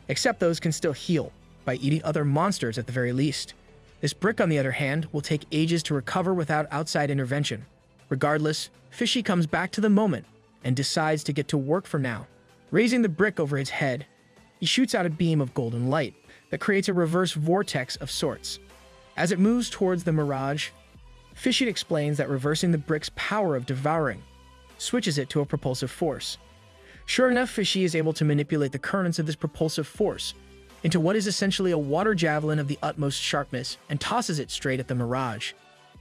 except those can still heal by eating other monsters at the very least. This brick, on the other hand, will take ages to recover without outside intervention. Regardless, Fishy comes back to the moment and decides to get to work for now. Raising the brick over his head, he shoots out a beam of golden light that creates a reverse vortex of sorts. As it moves towards the mirage, Fishy explains that reversing the brick's power of devouring switches it to a propulsive force. Sure enough, Fishy is able to manipulate the currents of this propulsive force into what is essentially a water javelin of the utmost sharpness and tosses it straight at the mirage.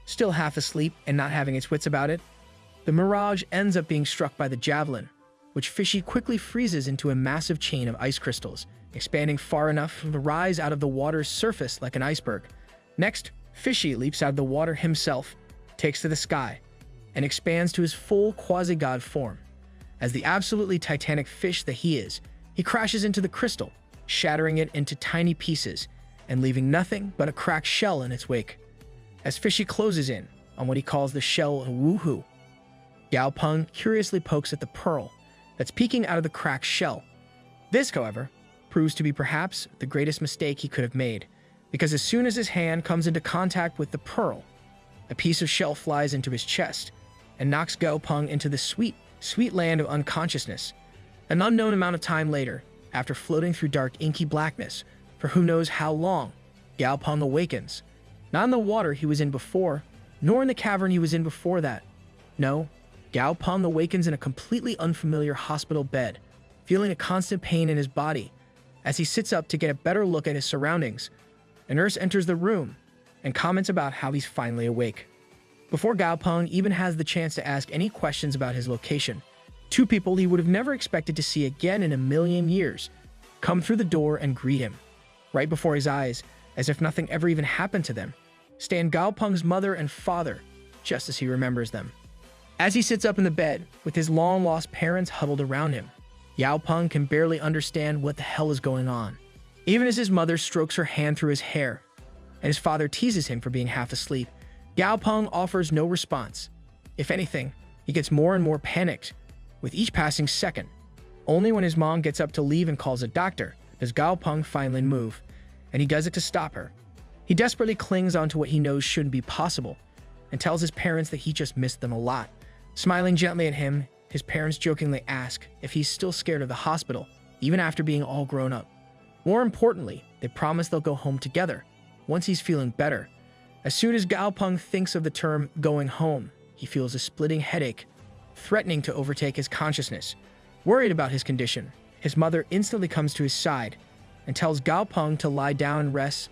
Still half asleep and not having its wits about it, the mirage ends up being struck by the javelin, which Fishy quickly freezes into a massive chain of ice crystals, expanding far enough to rise out of the water's surface like an iceberg. Next, Fishy leaps out of the water himself, takes to the sky, and expands to his full quasi-god form. As the absolutely titanic fish that he is, he crashes into the crystal, shattering it into tiny pieces and leaving nothing but a cracked shell in its wake. As Fishy closes in, on what he calls the shell and woohoo. Gao Peng curiously pokes at the pearl that's peeking out of the cracked shell. This, however, proves to be perhaps the greatest mistake he could have made, because as soon as his hand comes into contact with the pearl, a piece of shell flies into his chest and knocks Gao Peng into the sweet, sweet land of unconsciousness. An unknown amount of time later, after floating through dark inky blackness for who knows how long, Gao Peng awakens. Not in the water he was in before, nor in the cavern he was in before that. No, Gao Peng awakens in a completely unfamiliar hospital bed, feeling a constant pain in his body. As he sits up to get a better look at his surroundings, a nurse enters the room and comments about how he's finally awake. Before Gao Peng even has the chance to ask any questions about his location, two people he would have never expected to see again in a million years come through the door and greet him. Right before his eyes, as if nothing ever even happened to them, stand Gao Peng's mother and father, just as he remembers them. As he sits up in the bed, with his long-lost parents huddled around him, Gao Peng can barely understand what the hell is going on. Even as his mother strokes her hand through his hair, and his father teases him for being half asleep, Gao Peng offers no response. If anything, he gets more and more panicked with each passing second. Only when his mom gets up to leave and calls a doctor does Gao Peng finally move, and he does it to stop her. He desperately clings onto what he knows shouldn't be possible and tells his parents that he just missed them a lot. Smiling gently at him, his parents jokingly ask if he's still scared of the hospital, even after being all grown up. More importantly, they promise they'll go home together once he's feeling better. As soon as Gao Peng thinks of the term going home, he feels a splitting headache, threatening to overtake his consciousness. Worried about his condition, his mother instantly comes to his side and tells Gao Peng to lie down and rest,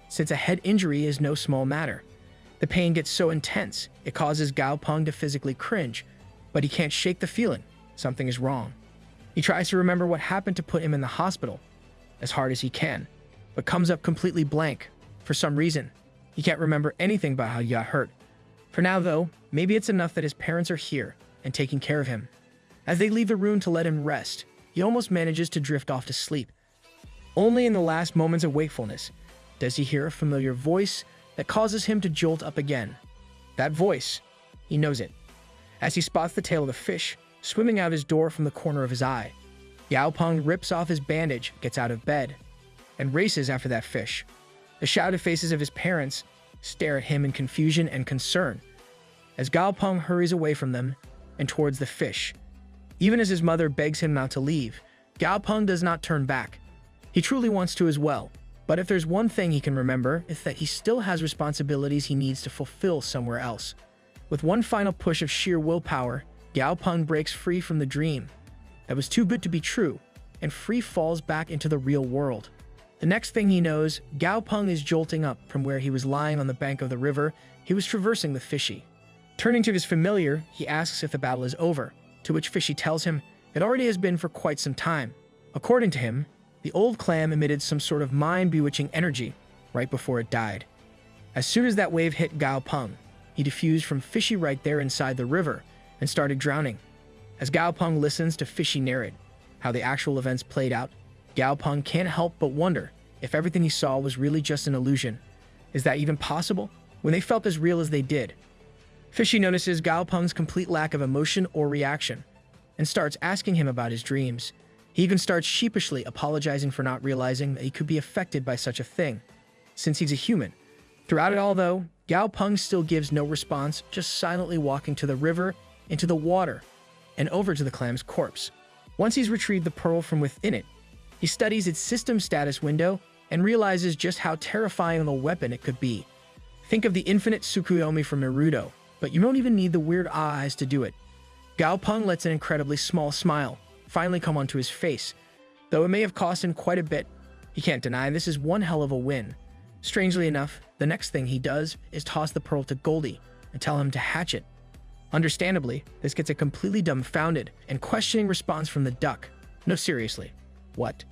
since a head injury is no small matter. The pain gets so intense, it causes Gao Peng to physically cringe, but he can't shake the feeling something is wrong. He tries to remember what happened to put him in the hospital as hard as he can, but comes up completely blank. For some reason, he can't remember anything about how he got hurt. For now, though, maybe it's enough that his parents are here and taking care of him. As they leave the room to let him rest, he almost manages to drift off to sleep. Only in the last moments of wakefulness does he hear a familiar voice that causes him to jolt up again. That voice, he knows it, as he spots the tail of the fish swimming out his door from the corner of his eye. Gao Peng rips off his bandage, gets out of bed, and races after that fish. The shouted faces of his parents stare at him in confusion and concern as Gao Peng hurries away from them and towards the fish. Even as his mother begs him not to leave, Gao Peng does not turn back. He truly wants to as well, but if there's one thing he can remember, it's that he still has responsibilities he needs to fulfill somewhere else. With one final push of sheer willpower, Gao Peng breaks free from the dream that was too good to be true, and free falls back into the real world. The next thing he knows, Gao Peng is jolting up from where he was lying on the bank of the river he was traversing with Fishy. Turning to his familiar, he asks if the battle is over, to which Fishy tells him it already has been for quite some time. According to him, the old clam emitted some sort of mind-bewitching energy right before it died. As soon as that wave hit Gao Peng, he diffused from Fishy right there inside the river and started drowning. As Gao Peng listens to Fishy narrate how the actual events played out, Gao Peng can't help but wonder if everything he saw was really just an illusion. Is that even possible when they felt as real as they did? Fishy notices Gao Peng's complete lack of emotion or reaction and starts asking him about his dreams. He even starts sheepishly apologizing for not realizing that he could be affected by such a thing, since he's a human. Throughout it all, though, Gao Peng still gives no response, just silently walking to the river, into the water, and over to the clam's corpse. Once he's retrieved the pearl from within it, he studies its system status window and realizes just how terrifying of a weapon it could be. Think of the infinite Tsukuyomi from Naruto, but you don't even need the weird eyes to do it. Gao Peng lets an incredibly small smile finally come onto his face. Though it may have cost him quite a bit, he can't deny this is one hell of a win. Strangely enough, the next thing he does is toss the pearl to Goldie and tell him to hatch it. Understandably, this gets a completely dumbfounded and questioning response from the duck. No, seriously, what?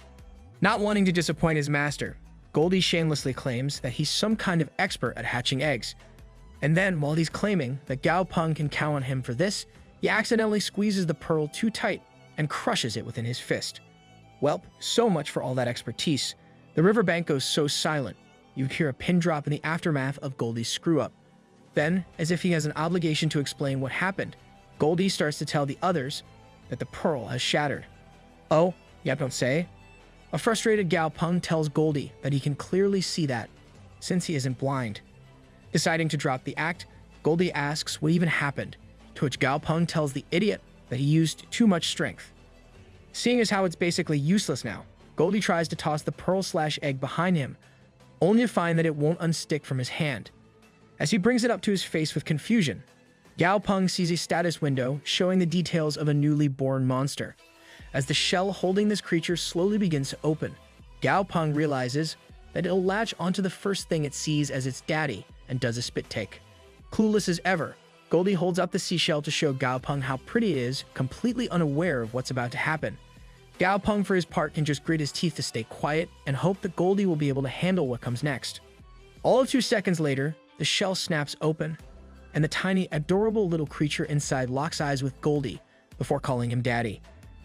Not wanting to disappoint his master, Goldie shamelessly claims that he's some kind of expert at hatching eggs. And then, while he's claiming that Gao Peng can count on him for this, he accidentally squeezes the pearl too tight and crushes it within his fist. Welp, so much for all that expertise. The riverbank goes so silent, you hear a pin drop in the aftermath of Goldie's screw-up. Then, as if he has an obligation to explain what happened, Goldie starts to tell the others that the pearl has shattered. Oh, yep, don't say. A frustrated Gao Peng tells Goldie that he can clearly see that, since he isn't blind. Deciding to drop the act, Goldie asks what even happened, to which Gao Peng tells the idiot that he used too much strength. Seeing as how it's basically useless now, Goldie tries to toss the pearl/egg behind him, only to find that it won't unstick from his hand. As he brings it up to his face with confusion, Gao Peng sees a status window showing the details of a newly born monster. As the shell holding this creature slowly begins to open, Gao Peng realizes that it'll latch onto the first thing it sees as its daddy and does a spit take. Clueless as ever, Goldie holds up the seashell to show Gao Peng how pretty it is, completely unaware of what's about to happen. Gao Peng, for his part, can just grit his teeth to stay quiet and hope that Goldie will be able to handle what comes next. All of 2 seconds later, the shell snaps open, and the tiny, adorable little creature inside locks eyes with Goldie before calling him daddy.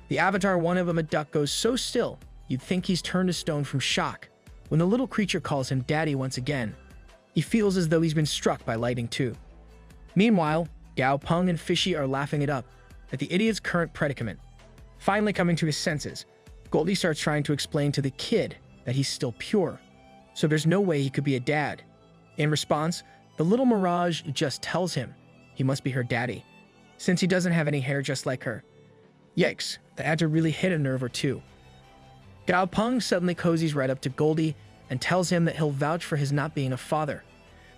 The avatar one of him, a duck, goes so still, you'd think he's turned to stone from shock. When the little creature calls him daddy once again, he feels as though he's been struck by lightning too. Meanwhile, Gao Peng and Fishy are laughing it up at the idiot's current predicament. Finally coming to his senses, Goldie starts trying to explain to the kid that he's still pure, so there's no way he could be a dad. In response, the little mirage just tells him he must be her daddy, since he doesn't have any hair just like her. Yikes, that had to really hit a nerve or two. Gao Peng suddenly cozies right up to Goldie and tells him that he'll vouch for his not being a father.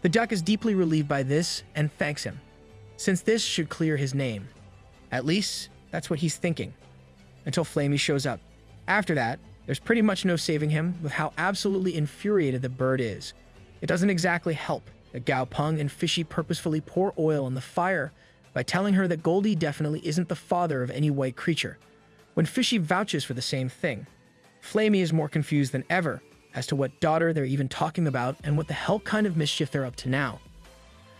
The duck is deeply relieved by this and thanks him, since this should clear his name. At least, that's what he's thinking, until Flamey shows up. After that, there's pretty much no saving him with how absolutely infuriated the bird is. It doesn't exactly help that Gao Peng and Fishy purposefully pour oil on the fire by telling her that Goldie definitely isn't the father of any white creature, when Fishy vouches for the same thing. Flamey is more confused than ever as to what daughter they're even talking about and what the hell kind of mischief they're up to now.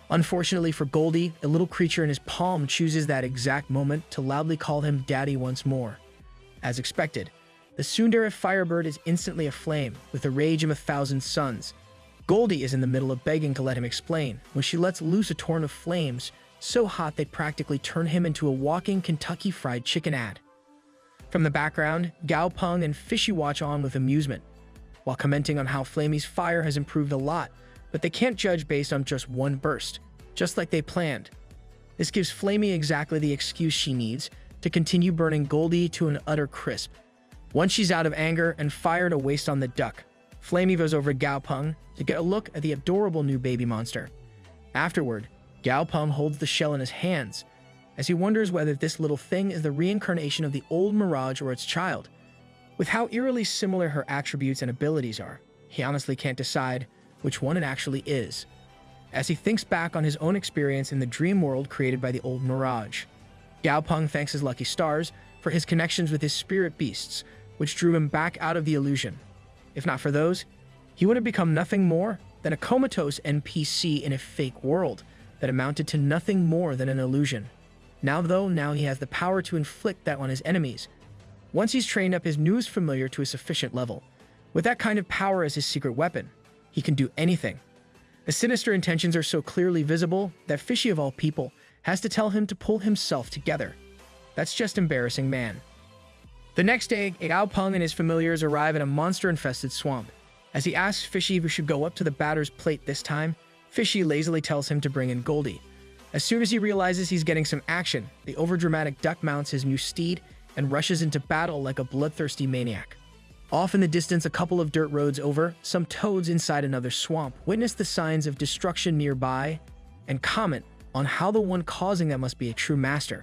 Unfortunately for Goldie, a little creature in his palm chooses that exact moment to loudly call him daddy once more. As expected, the tsundere firebird is instantly aflame with the rage of 1,000 suns. Goldie is in the middle of begging to let him explain when she lets loose a torrent of flames so hot they'd practically turn him into a walking Kentucky Fried Chicken ad. From the background, Gao Peng and Fishy watch on with amusement, while commenting on how Flamey's fire has improved a lot, but they can't judge based on just one burst, just like they planned. This gives Flamey exactly the excuse she needs to continue burning Goldie to an utter crisp. Once she's out of anger and fire to waste on the duck, Flamey goes over to Gao Peng to get a look at the adorable new baby monster. Afterward, Gao Peng holds the shell in his hands, as he wonders whether this little thing is the reincarnation of the old Mirage or its child. With how eerily similar her attributes and abilities are, he honestly can't decide which one it actually is, as he thinks back on his own experience in the dream world created by the old Mirage. Gao Peng thanks his lucky stars for his connections with his spirit beasts, which drew him back out of the illusion. If not for those, he would have become nothing more than a comatose NPC in a fake world that amounted to nothing more than an illusion. Now he has the power to inflict that on his enemies. Once he's trained up his newest familiar to a sufficient level, with that kind of power as his secret weapon, he can do anything. The sinister intentions are so clearly visible that Fishy of all people has to tell him to pull himself together. That's just embarrassing, man. The next day, Gao Peng and his familiars arrive in a monster-infested swamp. As he asks Fishy if he should go up to the batter's plate this time, Fishy lazily tells him to bring in Goldie. As soon as he realizes he's getting some action, the overdramatic duck mounts his new steed and rushes into battle like a bloodthirsty maniac. Off in the distance, a couple of dirt roads over, some toads inside another swamp witness the signs of destruction nearby and comment on how the one causing them must be a true master.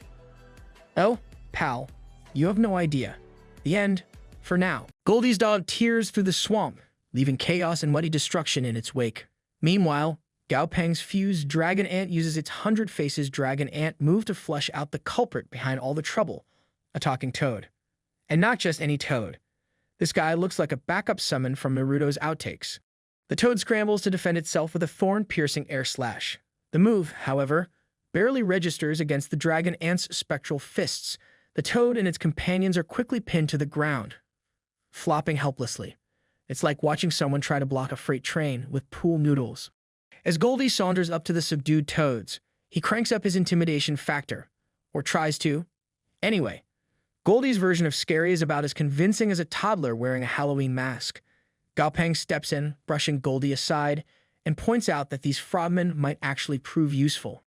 Oh, pal, you have no idea. The end, for now. Goldie's dog tears through the swamp, leaving chaos and muddy destruction in its wake. Meanwhile, Gao Peng's fused dragon ant uses its 100 faces dragon ant move to flush out the culprit behind all the trouble, a talking toad. And not just any toad. This guy looks like a backup summon from Naruto's outtakes. The toad scrambles to defend itself with a thorn-piercing air slash. The move, however, barely registers against the dragon ant's spectral fists. The toad and its companions are quickly pinned to the ground, flopping helplessly. It's like watching someone try to block a freight train with pool noodles. As Goldie saunters up to the subdued toads, he cranks up his intimidation factor, or tries to. Anyway, Goldie's version of scary is about as convincing as a toddler wearing a Halloween mask. Gao Peng steps in, brushing Goldie aside, and points out that these frogmen might actually prove useful.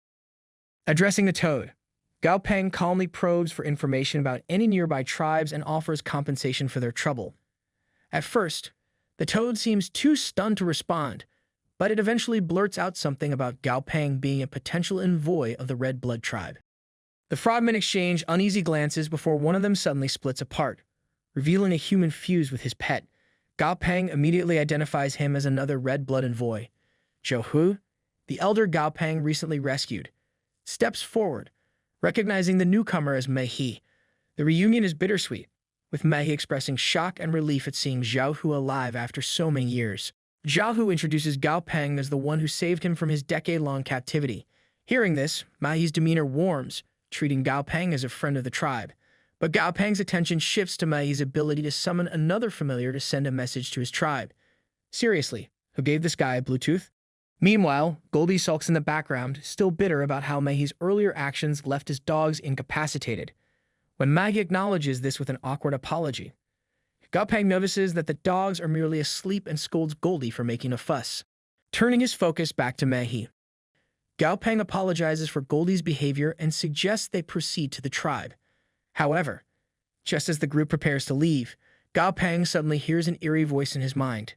Addressing the toad, Gao Peng calmly probes for information about any nearby tribes and offers compensation for their trouble. At first, the toad seems too stunned to respond, but it eventually blurts out something about Gao Peng being a potential envoy of the Red Blood tribe. The frogmen exchange uneasy glances before one of them suddenly splits apart, revealing a human fused with his pet. Gao Peng immediately identifies him as another Red Blood envoy. Zhou Hu, the elder Gao Peng recently rescued, steps forward, recognizing the newcomer as Mei He. The reunion is bittersweet, with Mei He expressing shock and relief at seeing Zhou Hu alive after so many years. Zhou Hu introduces Gao Peng as the one who saved him from his decade-long captivity. Hearing this, Mei He's demeanor warms, treating Gao Peng as a friend of the tribe. But Gao Peng's attention shifts to Mei He's ability to summon another familiar to send a message to his tribe. Seriously, who gave this guy a Bluetooth? Meanwhile, Goldie sulks in the background, still bitter about how Mei He's earlier actions left his dogs incapacitated. When Mei He acknowledges this with an awkward apology, Gao Peng notices that the dogs are merely asleep and scolds Goldie for making a fuss. Turning his focus back to Mei He, Gao Peng apologizes for Goldie's behavior and suggests they proceed to the tribe. However, just as the group prepares to leave, Gao Peng suddenly hears an eerie voice in his mind.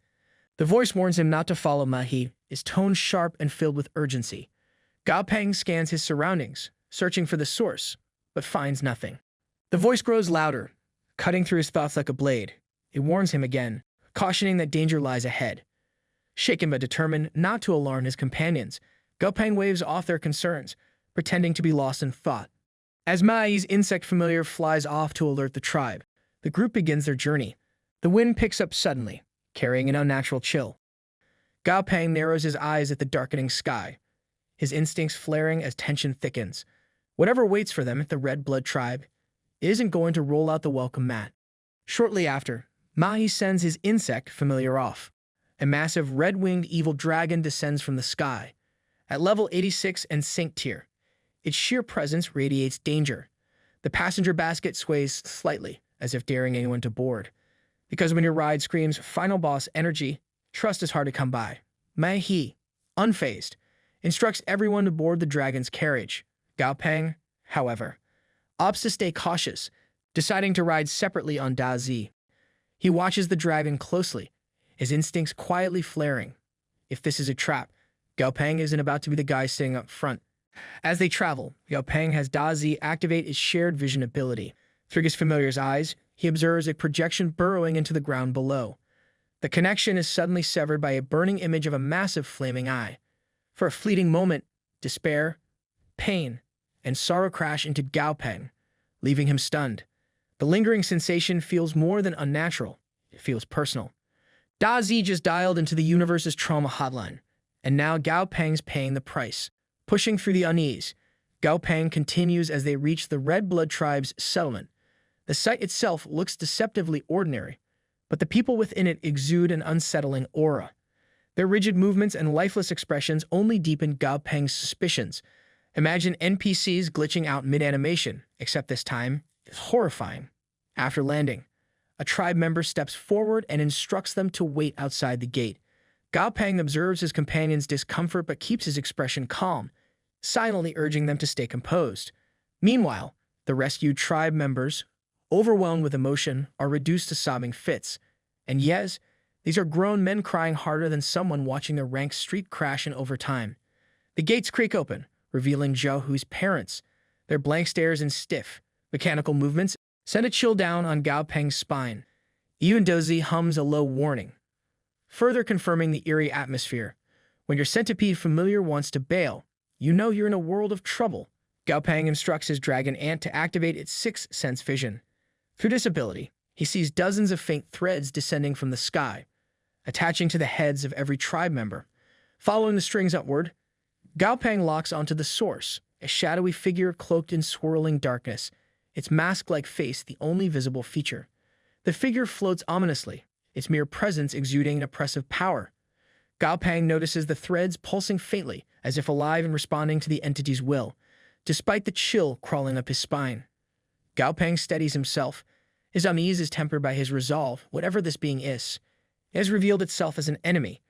The voice warns him not to follow Mei He, his tone sharp and filled with urgency. Gao Peng scans his surroundings, searching for the source, but finds nothing. The voice grows louder, cutting through his thoughts like a blade. It warns him again, cautioning that danger lies ahead. Shaken but determined not to alarm his companions, Gao Peng waves off their concerns, pretending to be lost in thought. As Mai's insect familiar flies off to alert the tribe, the group begins their journey. The wind picks up suddenly, carrying an unnatural chill. Gao Peng narrows his eyes at the darkening sky, his instincts flaring as tension thickens. Whatever waits for them at the Red Blood tribe isn't going to roll out the welcome mat. Shortly after, Mahi sends his insect familiar off. A massive red-winged evil dragon descends from the sky. At level 86 and sync tier, its sheer presence radiates danger. The passenger basket sways slightly, as if daring anyone to board. Because when your ride screams final boss energy, trust is hard to come by. Mei He, unfazed, instructs everyone to board the dragon's carriage. Gao Peng, however, opts to stay cautious, deciding to ride separately on Da Zi. He watches the dragon closely, his instincts quietly flaring. If this is a trap, Gao Peng isn't about to be the guy sitting up front. As they travel, Gao Peng has Da Zi activate his shared vision ability. Through his familiar's eyes, he observes a projection burrowing into the ground below. The connection is suddenly severed by a burning image of a massive flaming eye. For a fleeting moment, despair, pain, and sorrow crash into Gao Peng, leaving him stunned. The lingering sensation feels more than unnatural. It feels personal. Da Zi just dialed into the universe's trauma hotline, and now Gao Peng's paying the price. Pushing through the unease, Gao Peng continues as they reach the Red Blood tribe's settlement. The site itself looks deceptively ordinary, but the people within it exude an unsettling aura. Their rigid movements and lifeless expressions only deepen Gao Peng's suspicions. Imagine NPCs glitching out mid-animation, except this time, it's horrifying. After landing, a tribe member steps forward and instructs them to wait outside the gate. Gao Peng observes his companion's discomfort but keeps his expression calm, silently urging them to stay composed. Meanwhile, the rescued tribe members, overwhelmed with emotion, are reduced to sobbing fits. And yes, these are grown men crying harder than someone watching their rank street crash in overtime. The gates creak open, revealing Zhou Hu's parents. Their blank stares and stiff, mechanical movements send a chill down on Gao Peng's spine. Even Dozi hums a low warning, further confirming the eerie atmosphere. When your centipede familiar wants to bail, you know you're in a world of trouble. Gao Peng instructs his dragon ant to activate its sixth sense vision. Through this ability, he sees dozens of faint threads descending from the sky, attaching to the heads of every tribe member. Following the strings upward, Gao Peng locks onto the source, a shadowy figure cloaked in swirling darkness, its mask-like face the only visible feature. The figure floats ominously, its mere presence exuding an oppressive power. Gao Peng notices the threads pulsing faintly, as if alive and responding to the entity's will, despite the chill crawling up his spine. Gao Peng steadies himself. His unease is tempered by his resolve, whatever this being is. It has revealed itself as an enemy,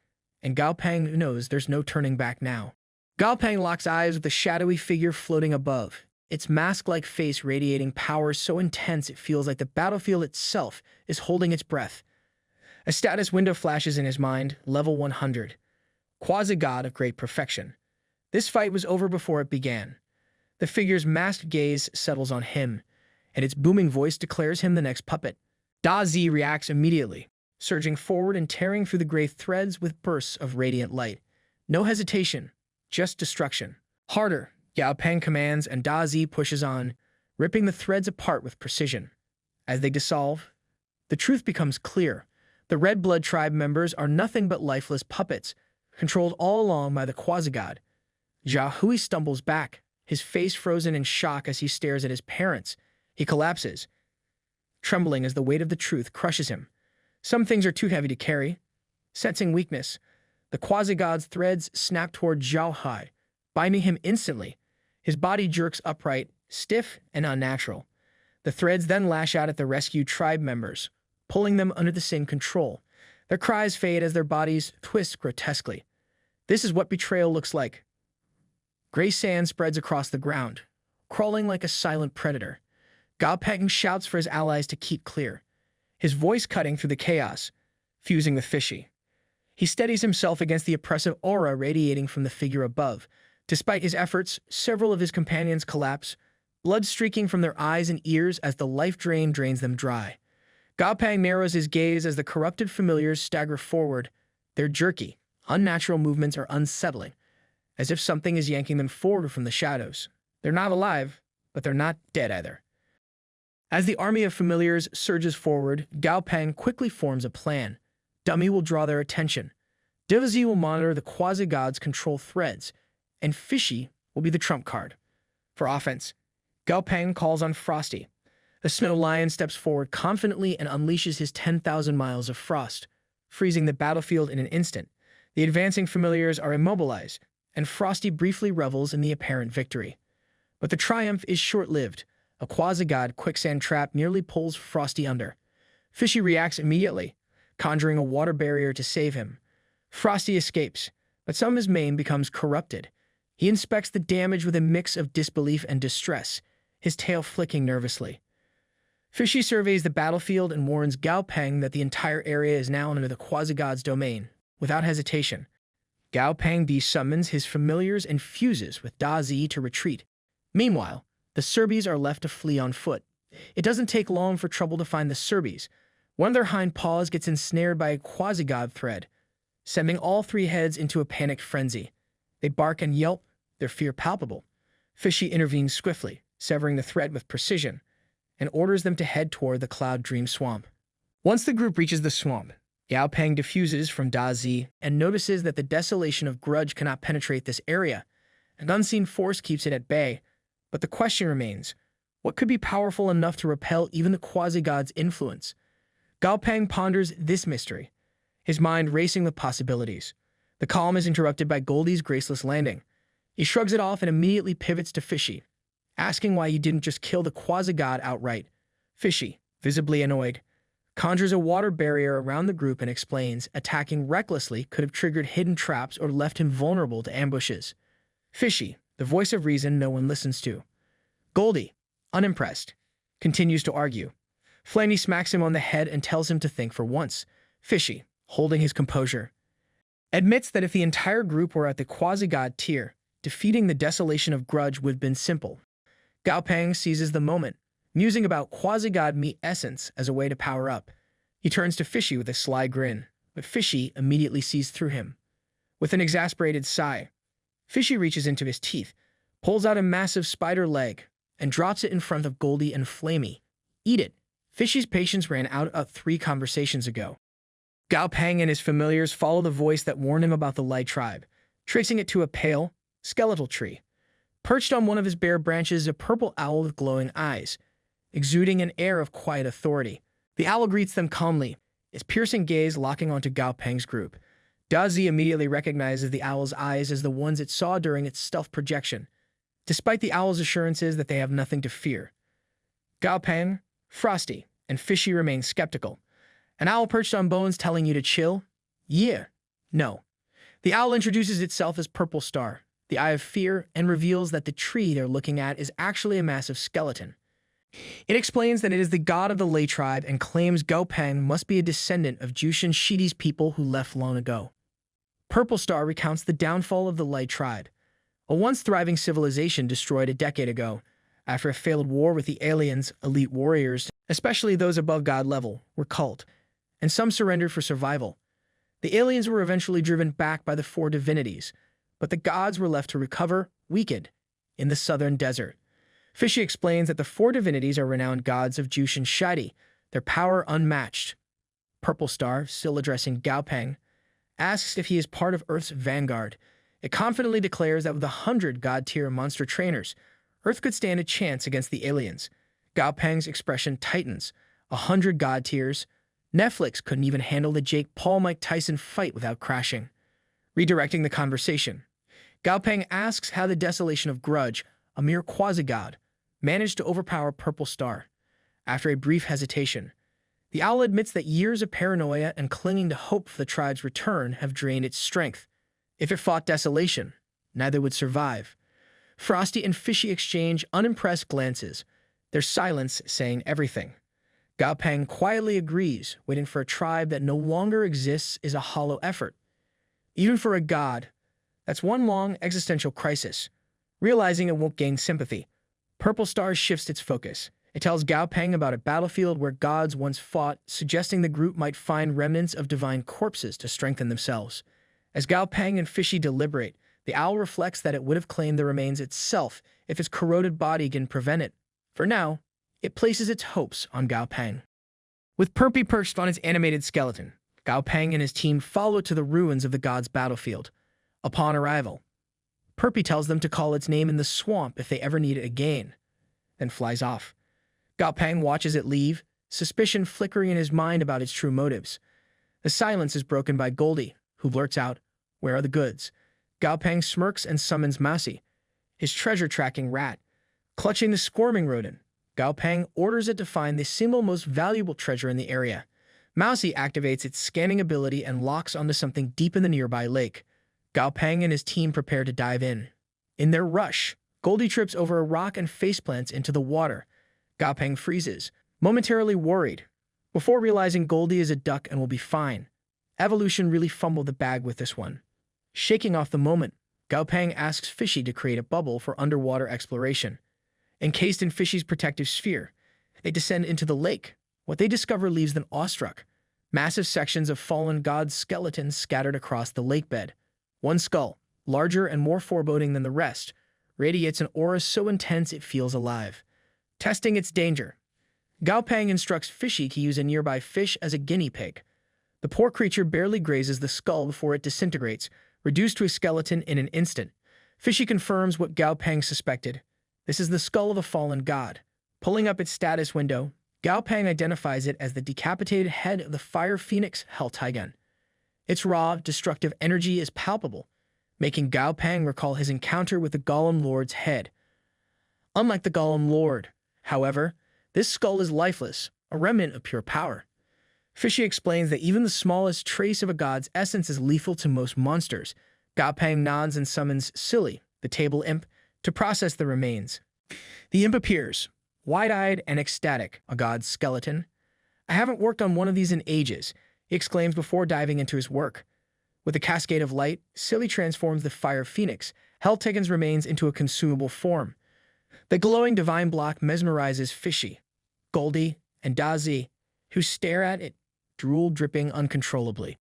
and Gao Peng knows there's no turning back now. Gao Peng locks eyes with the shadowy figure floating above, its mask-like face radiating power so intense it feels like the battlefield itself is holding its breath. A status window flashes in his mind, level 100. Quasi-god of great perfection. This fight was over before it began. The figure's masked gaze settles on him, and its booming voice declares him the next puppet. Da Zi reacts immediately, surging forward and tearing through the gray threads with bursts of radiant light. No hesitation, just destruction. Harder, Gao Peng commands, and Da Zi pushes on, ripping the threads apart with precision. As they dissolve, the truth becomes clear. The Red Blood tribe members are nothing but lifeless puppets, controlled all along by the quasi-god. Jia Hui stumbles back, his face frozen in shock as he stares at his parents. He collapses, trembling as the weight of the truth crushes him. Some things are too heavy to carry. Sensing weakness, the quasi-god's threads snap toward Zhao Hai, binding him instantly. His body jerks upright, stiff and unnatural. The threads then lash out at the rescued tribe members, pulling them under the same control. Their cries fade as their bodies twist grotesquely. This is what betrayal looks like. Gray sand spreads across the ground, crawling like a silent predator. Gao Peng shouts for his allies to keep clear, his voice cutting through the chaos, fusing with Fishy. He steadies himself against the oppressive aura radiating from the figure above. Despite his efforts, several of his companions collapse, blood streaking from their eyes and ears as the life drain drains them dry. Gao Peng narrows his gaze as the corrupted familiars stagger forward. Their jerky, unnatural movements are unsettling, as if something is yanking them forward from the shadows. They're not alive, but they're not dead either. As the army of familiars surges forward, Gao Peng quickly forms a plan. Dummy will draw their attention. Divizi will monitor the quasi-gods' control threads, and Fishy will be the trump card. For offense, Gao Peng calls on Frosty. The Snow Lion steps forward confidently and unleashes his 10,000 miles of frost, freezing the battlefield in an instant. The advancing familiars are immobilized, and Frosty briefly revels in the apparent victory. But the triumph is short-lived. A quasi-god quicksand trap nearly pulls Frosty under. Fishy reacts immediately, conjuring a water barrier to save him. Frosty escapes, but some of his mane becomes corrupted. He inspects the damage with a mix of disbelief and distress, his tail flicking nervously. Fishy surveys the battlefield and warns Gao Peng that the entire area is now under the quasi-god's domain. Without hesitation, Gao Peng desummons his familiars and fuses with Da Zi to retreat. Meanwhile, the Serbies are left to flee on foot. It doesn't take long for trouble to find the Serbies. One of their hind paws gets ensnared by a quasi-god thread, sending all three heads into a panicked frenzy. They bark and yelp, their fear palpable. Fishy intervenes swiftly, severing the thread with precision, and orders them to head toward the Cloud Dream Swamp. Once the group reaches the swamp, Gao Peng diffuses from Da Zi and notices that the desolation of grudge cannot penetrate this area. An unseen force keeps it at bay, but the question remains, what could be powerful enough to repel even the quasi-god's influence? Gao Peng ponders this mystery, his mind racing with possibilities. The calm is interrupted by Goldie's graceless landing. He shrugs it off and immediately pivots to Fishy, asking why he didn't just kill the quasi-god outright. Fishy, visibly annoyed, conjures a water barrier around the group and explains attacking recklessly could have triggered hidden traps or left him vulnerable to ambushes. Fishy, the voice of reason no one listens to. Goldie, unimpressed, continues to argue. Flanny smacks him on the head and tells him to think for once. Fishy, holding his composure, admits that if the entire group were at the quasi-god tier, defeating the desolation of grudge would have been simple. Gao Peng seizes the moment, musing about quasi-god meat essence as a way to power up. He turns to Fishy with a sly grin, but Fishy immediately sees through him. With an exasperated sigh, Fishy reaches into his teeth, pulls out a massive spider leg, and drops it in front of Goldie and Flamey. Eat it. Fishy's patience ran out 3 conversations ago. Gao Peng and his familiars follow the voice that warned him about the Light Tribe, tracing it to a pale, skeletal tree. Perched on one of his bare branches is a purple owl with glowing eyes, exuding an air of quiet authority. The owl greets them calmly, its piercing gaze locking onto Gao Peng's group. Dazi immediately recognizes the owl's eyes as the ones it saw during its stealth projection, despite the owl's assurances that they have nothing to fear. Gaopeng, Frosty, and Fishy remain skeptical. An owl perched on bones telling you to chill? Yeah. No. The owl introduces itself as Purple Star, the Eye of Fear, and reveals that the tree they're looking at is actually a massive skeleton. It explains that it is the god of the Lei tribe and claims Gaopeng must be a descendant of Jushin Shidi's people who left long ago. Purple Star recounts the downfall of the Lei tribe, a once thriving civilization destroyed a decade ago. After a failed war with the aliens, elite warriors, especially those above god level, were culled, and some surrendered for survival. The aliens were eventually driven back by the four divinities, but the gods were left to recover, weakened, in the southern desert. Fishy explains that the four divinities are renowned gods of Jushin Shidi, their power unmatched. Purple Star, still addressing Gaopeng, asks if he is part of Earth's vanguard. It confidently declares that with 100 god-tier monster trainers, Earth could stand a chance against the aliens. Gaopeng's expression tightens. 100 god tiers. Netflix couldn't even handle the Jake Paul-Mike Tyson fight without crashing. Redirecting the conversation, Gaopeng asks how the desolation of Grudge, a mere quasi-god, managed to overpower Purple Star. After a brief hesitation, the owl admits that years of paranoia and clinging to hope for the tribe's return have drained its strength. If it fought desolation, neither would survive. Frosty and Fishy exchange unimpressed glances, their silence saying everything. Gaopeng quietly agrees, waiting for a tribe that no longer exists is a hollow effort. Even for a god, that's one long existential crisis. Realizing it won't gain sympathy, Purple Star shifts its focus. It tells Gaopeng about a battlefield where gods once fought, suggesting the group might find remnants of divine corpses to strengthen themselves. As Gaopeng and Fishy deliberate, the owl reflects that it would have claimed the remains itself if its corroded body can prevent it. For now, it places its hopes on Gaopeng. With Perpy perched on its animated skeleton, Gaopeng and his team follow to the ruins of the god's battlefield. Upon arrival, Perpy tells them to call its name in the swamp if they ever need it again, then flies off. Gaopeng watches it leave, suspicion flickering in his mind about its true motives. The silence is broken by Goldie, who blurts out, "Where are the goods?" Gaopeng smirks and summons Mousy, his treasure-tracking rat. Clutching the squirming rodent, Gaopeng orders it to find the single most valuable treasure in the area. Mousy activates its scanning ability and locks onto something deep in the nearby lake. Gaopeng and his team prepare to dive in. In their rush, Goldie trips over a rock and faceplants into the water. Gaopeng freezes, momentarily worried, before realizing Goldie is a duck and will be fine. Evolution really fumbled the bag with this one. Shaking off the moment, Gaopeng asks Fishy to create a bubble for underwater exploration. Encased in Fishy's protective sphere, they descend into the lake. What they discover leaves them awestruck. Massive sections of fallen gods' skeletons scattered across the lake bed. One skull, larger and more foreboding than the rest, radiates an aura so intense it feels alive. Testing its danger, Gaopeng instructs Fishy to use a nearby fish as a guinea pig. The poor creature barely grazes the skull before it disintegrates, reduced to a skeleton in an instant. Fishy confirms what Gaopeng suspected. This is the skull of a fallen god. Pulling up its status window, Gaopeng identifies it as the decapitated head of the Fire Phoenix Hell Taigun. Its raw, destructive energy is palpable, making Gaopeng recall his encounter with the Golem Lord's head. Unlike the Golem Lord, however, this skull is lifeless, a remnant of pure power. Fishy explains that even the smallest trace of a god's essence is lethal to most monsters. Gaopeng nods and summons Silly, the table imp, to process the remains. The imp appears, wide-eyed and ecstatic, a god's skeleton. "I haven't worked on one of these in ages," he exclaims before diving into his work. With a cascade of light, Silly transforms the Fire Phoenix, Hell Taigun's remains, into a consumable form. The glowing divine block mesmerizes Fishy, Goldie, and Dazi, who stare at it, drool dripping uncontrollably.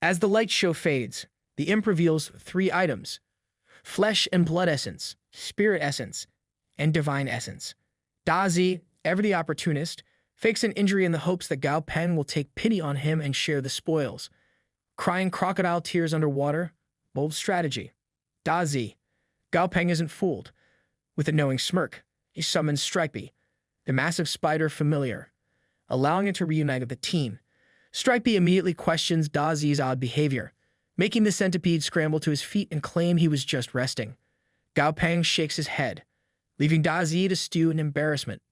As the light show fades, the imp reveals 3 items: flesh and blood essence, spirit essence, and divine essence. Dazi, ever the opportunist, fakes an injury in the hopes that Gaopeng will take pity on him and share the spoils. Crying crocodile tears underwater, bold strategy. Dazi, Gaopeng isn't fooled. With a knowing smirk, he summons Stripey, the massive spider familiar, allowing it to reunite with the team. Stripey immediately questions Dazi's odd behavior. making the centipede scramble to his feet and claim he was just resting. Gao Peng shakes his head, leaving Da Zi to stew in embarrassment.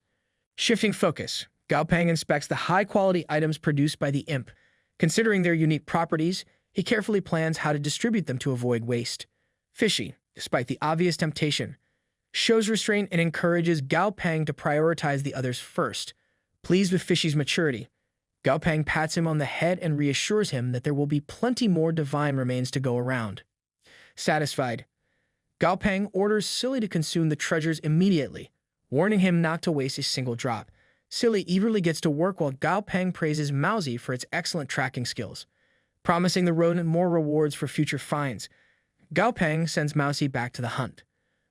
Shifting focus, Gao Peng inspects the high-quality items produced by the imp. Considering their unique properties, he carefully plans how to distribute them to avoid waste. Fishy, despite the obvious temptation, shows restraint and encourages Gao Peng to prioritize the others first. Pleased with Fishy's maturity, Gao Peng pats him on the head and reassures him that there will be plenty more divine remains to go around. Satisfied, Gao Peng orders Silly to consume the treasures immediately, warning him not to waste a single drop. Silly eagerly gets to work while Gao Peng praises Mousy for its excellent tracking skills, promising the rodent more rewards for future finds. Gao Peng sends Mousy back to the hunt.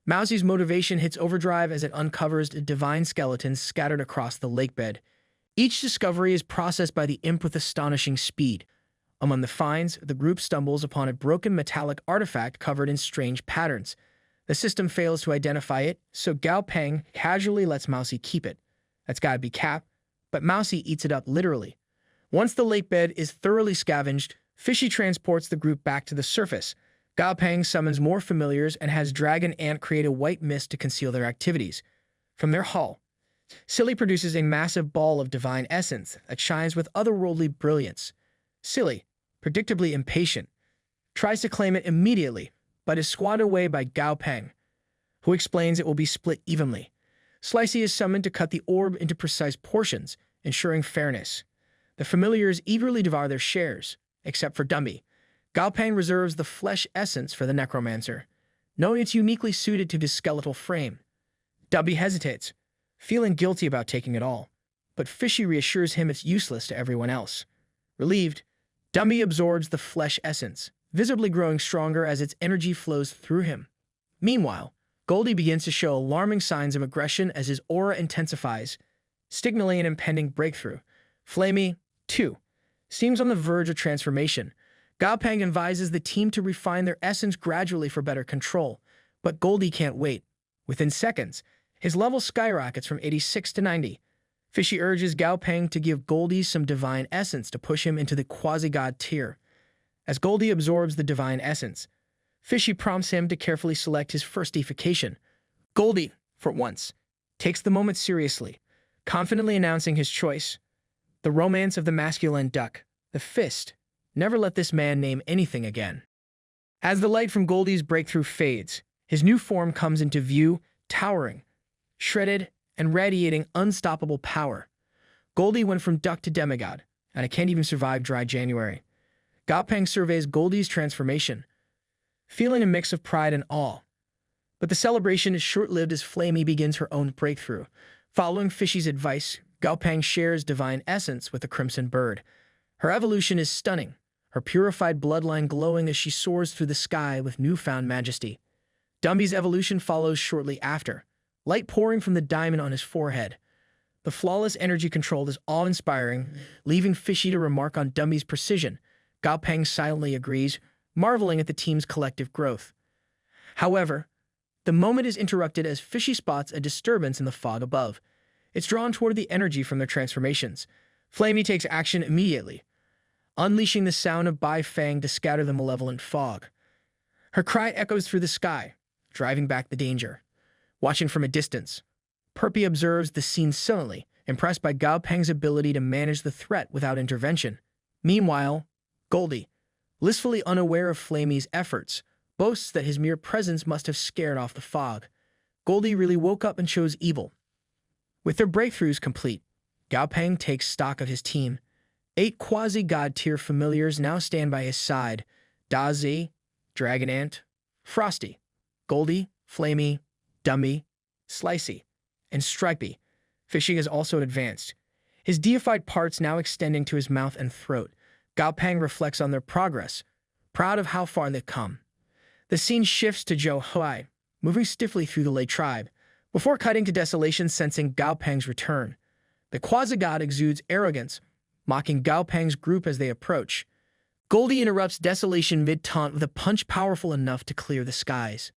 Mousy's motivation hits overdrive as it uncovers divine skeletons scattered across the lakebed. Each discovery is processed by the imp with astonishing speed. Among the finds, the group stumbles upon a broken metallic artifact covered in strange patterns. The system fails to identify it, so Gao Peng casually lets Mousy keep it. That's gotta be cap, but Mousy eats it up literally. Once the lakebed is thoroughly scavenged, Fishy transports the group back to the surface. Gao Peng summons more familiars and has Dragon Ant create a white mist to conceal their activities. From their hull, Silly produces a massive ball of divine essence that shines with otherworldly brilliance. Silly, predictably impatient, tries to claim it immediately, but is squatted away by Gao Peng, who explains it will be split evenly. Slicey is summoned to cut the orb into precise portions, ensuring fairness. The familiars eagerly devour their shares, except for Dumby. Gao Peng reserves the flesh essence for the necromancer, knowing it's uniquely suited to his skeletal frame. Dumby hesitates, feeling guilty about taking it all, but Fishy reassures him it's useless to everyone else. Relieved, Dumby absorbs the flesh essence, visibly growing stronger as its energy flows through him. Meanwhile, Goldie begins to show alarming signs of aggression as his aura intensifies, signaling an impending breakthrough. Flamey, too, seems on the verge of transformation. Gao Peng advises the team to refine their essence gradually for better control, but Goldie can't wait. Within seconds, his level skyrockets from 86 to 90. Fishy urges Gao Peng to give Goldie some divine essence to push him into the quasi-god tier. As Goldie absorbs the divine essence, Fishy prompts him to carefully select his first deification. Goldie, for once, takes the moment seriously, confidently announcing his choice. The romance of the masculine duck, the fist. Never let this man name anything again. As the light from Goldie's breakthrough fades, his new form comes into view, towering, shredded, and radiating unstoppable power. Goldie went from duck to demigod, and I can't even survive dry January. Gao Peng surveys Goldie's transformation, feeling a mix of pride and awe. But the celebration is short-lived as Flamey begins her own breakthrough. Following Fishy's advice, Gao Peng shares divine essence with the crimson bird. Her evolution is stunning, her purified bloodline glowing as she soars through the sky with newfound majesty. Dumby's evolution follows shortly after, light pouring from the diamond on his forehead. The flawless energy control is awe-inspiring, leaving Fishy to remark on Dumby's precision. Gao Peng silently agrees, marveling at the team's collective growth. However, the moment is interrupted as Fishy spots a disturbance in the fog above. It's drawn toward the energy from their transformations. Flamey takes action immediately, unleashing the sound of Bai Fang to scatter the malevolent fog. Her cry echoes through the sky, driving back the danger. Watching from a distance, Perpy observes the scene silently, impressed by Gao Peng's ability to manage the threat without intervention. Meanwhile, Goldie, blissfully unaware of Flamey's efforts, boasts that his mere presence must have scared off the fog. Goldie really woke up and chose evil. With their breakthroughs complete, Gao Peng takes stock of his team. 8 quasi-god tier familiars now stand by his side. Da Zi, Dragon Ant, Frosty, Goldie, Flamey, Dumby, Slicey, and Stripey. Fishy has also advanced, his deified parts now extending to his mouth and throat. Gao Peng reflects on their progress, proud of how far they've come. The scene shifts to Zhou Huai, moving stiffly through the Lei tribe, before cutting to Desolation sensing Gao Peng's return. The quasi-god exudes arrogance, mocking Gao Peng's group as they approach. Goldie interrupts Desolation mid-taunt with a punch powerful enough to clear the skies,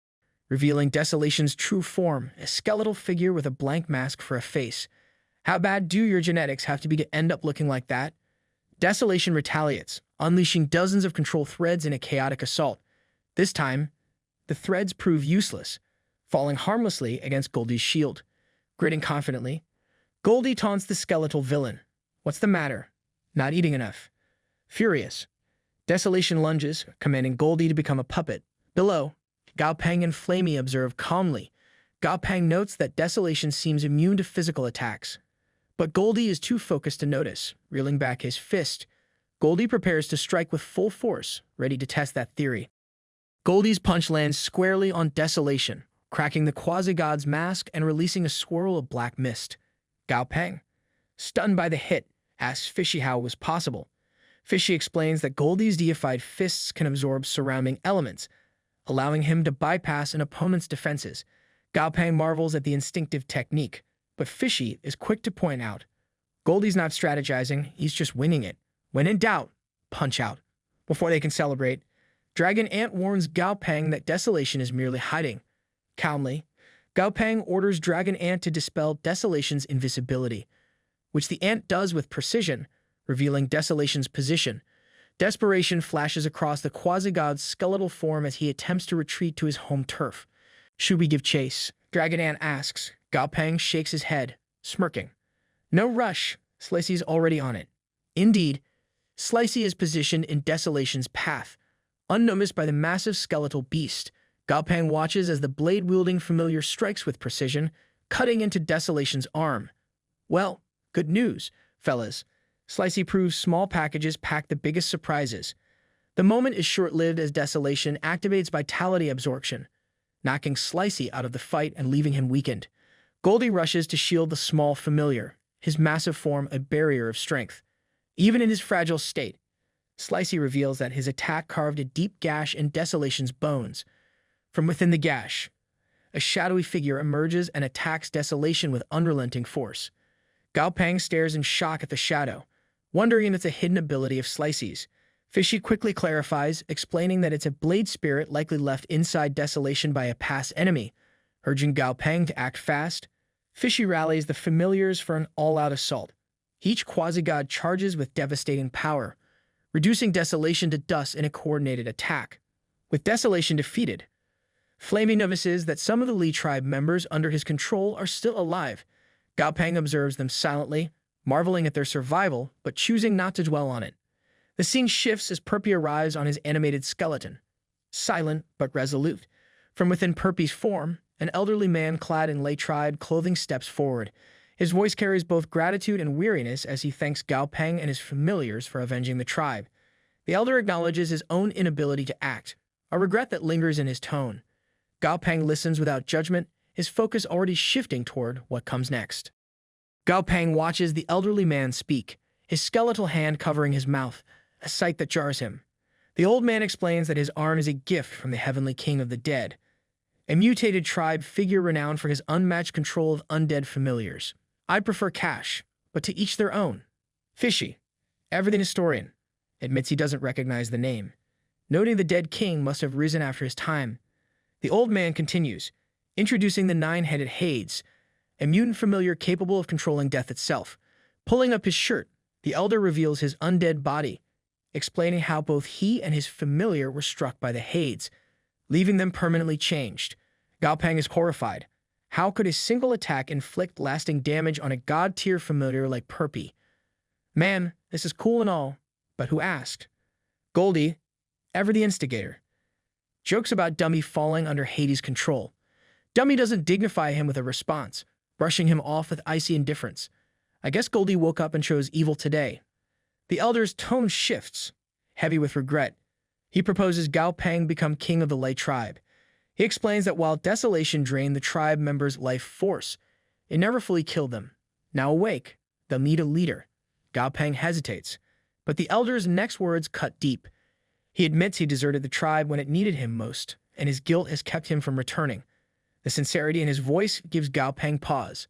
revealing Desolation's true form, a skeletal figure with a blank mask for a face. How bad do your genetics have to be to end up looking like that? Desolation retaliates, unleashing dozens of control threads in a chaotic assault. This time, the threads prove useless, falling harmlessly against Goldie's shield. Gritting confidently, Goldie taunts the skeletal villain. What's the matter? Not eating enough. Furious, Desolation lunges, commanding Goldie to become a puppet. Below, Gao Peng and Flamey observe calmly. Gao Peng notes that Desolation seems immune to physical attacks. But Goldie is too focused to notice, reeling back his fist. Goldie prepares to strike with full force, ready to test that theory. Goldie's punch lands squarely on Desolation, cracking the quasi-god's mask and releasing a swirl of black mist. Gao Peng, stunned by the hit, asks Fishy how it was possible. Fishy explains that Goldie's deified fists can absorb surrounding elements, allowing him to bypass an opponent's defenses. Gao Peng marvels at the instinctive technique, but Fishy is quick to point out, Goldie's not strategizing, he's just winging it. When in doubt, punch out. Before they can celebrate, Dragon Ant warns Gao Peng that Desolation is merely hiding. Calmly, Gao Peng orders Dragon Ant to dispel Desolation's invisibility, which the ant does with precision, revealing Desolation's position. Desperation flashes across the quasi-god's skeletal form as he attempts to retreat to his home turf. Should we give chase? Dragon Ant asks. Gao Peng shakes his head, smirking. No rush, Slicey's already on it. Indeed, Slicey is positioned in Desolation's path. Unnoticed by the massive skeletal beast, Gao Peng watches as the blade-wielding familiar strikes with precision, cutting into Desolation's arm. Well, good news, fellas. Slicey proves small packages pack the biggest surprises. The moment is short-lived as Desolation activates vitality absorption, knocking Slicey out of the fight and leaving him weakened. Goldie rushes to shield the small familiar, his massive form a barrier of strength. Even in his fragile state, Slicey reveals that his attack carved a deep gash in Desolation's bones. From within the gash, a shadowy figure emerges and attacks Desolation with unrelenting force. Gao Peng stares in shock at the shadow, wondering if it's a hidden ability of Slicey's. Fishy quickly clarifies, explaining that it's a blade spirit likely left inside Desolation by a past enemy. Urging Gao Peng to act fast, Fishy rallies the familiars for an all-out assault. Each quasi-god charges with devastating power, reducing Desolation to dust in a coordinated attack. With Desolation defeated, Flamey notices that some of the Li tribe members under his control are still alive. Gao Peng observes them silently, marveling at their survival, but choosing not to dwell on it. The scene shifts as Perpy arrives on his animated skeleton. Silent but resolute. From within Perpy's form, an elderly man clad in Lei tribe clothing steps forward. His voice carries both gratitude and weariness as he thanks Gao Peng and his familiars for avenging the tribe. The elder acknowledges his own inability to act, a regret that lingers in his tone. Gao Peng listens without judgment, his focus already shifting toward what comes next. Gao Peng watches the elderly man speak, his skeletal hand covering his mouth, a sight that jars him. The old man explains that his arm is a gift from the heavenly king of the dead, a mutated tribe figure renowned for his unmatched control of undead familiars. I'd prefer cash, but to each their own. Fishy, everything historian, admits he doesn't recognize the name, noting the dead king must have risen after his time. The old man continues, introducing the nine-headed Hades, a mutant familiar capable of controlling death itself. Pulling up his shirt, the elder reveals his undead body, explaining how both he and his familiar were struck by the Hades, leaving them permanently changed. Gao Peng is horrified. How could a single attack inflict lasting damage on a god-tier familiar like Perpy? Man, this is cool and all, but who asked? Goldie, ever the instigator, jokes about Dummy falling under Hades' control. Dummy doesn't dignify him with a response, brushing him off with icy indifference. I guess Goldie woke up and chose evil today. The elder's tone shifts, heavy with regret. He proposes Gao Peng become king of the Lei tribe. He explains that while Desolation drained the tribe members' life force, it never fully killed them. Now awake, they'll need a leader. Gao Peng hesitates, but the elder's next words cut deep. He admits he deserted the tribe when it needed him most, and his guilt has kept him from returning. The sincerity in his voice gives Gao Peng pause.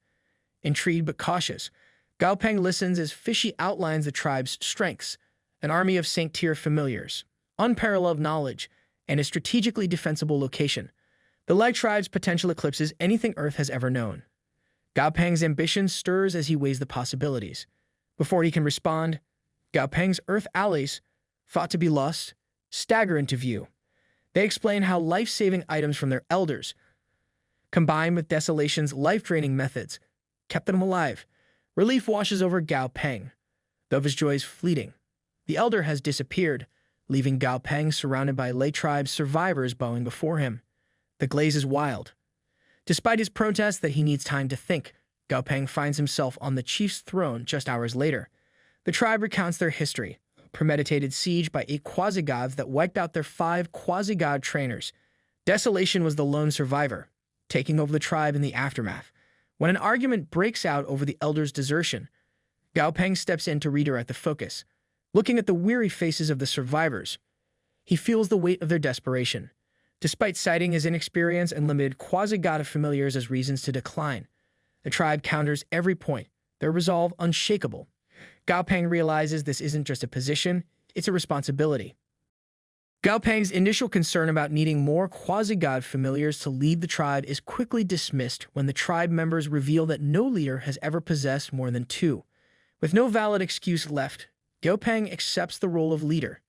Intrigued but cautious, Gao Peng listens as Fishy outlines the tribe's strengths, an army of Saint-tier familiars, unparalleled knowledge, and a strategically defensible location. The Lei tribe's potential eclipses anything Earth has ever known. Gao Peng's ambition stirs as he weighs the possibilities. Before he can respond, Gao Peng's Earth allies, thought to be lost, stagger into view. They explain how life-saving items from their elders, combined with Desolation's life-draining methods, kept them alive. Relief washes over Gao Peng, though his joy is fleeting. The elder has disappeared, leaving Gao Peng surrounded by Lei tribe's survivors bowing before him. The glaze is wild. Despite his protest that he needs time to think, Gao Peng finds himself on the chief's throne just hours later. The tribe recounts their history, a premeditated siege by 8 quasi-gods that wiped out their 5 quasi-god trainers. Desolation was the lone survivor, taking over the tribe in the aftermath. When an argument breaks out over the elder's desertion, Gao Peng steps in to redirect the focus. Looking at the weary faces of the survivors, he feels the weight of their desperation. Despite citing his inexperience and limited quasi-god familiars as reasons to decline, the tribe counters every point, their resolve unshakable. Gao Peng realizes this isn't just a position, it's a responsibility. Gao Peng's initial concern about needing more quasi-god familiars to lead the tribe is quickly dismissed when the tribe members reveal that no leader has ever possessed more than 2. With no valid excuse left, Gao Peng accepts the role of leader,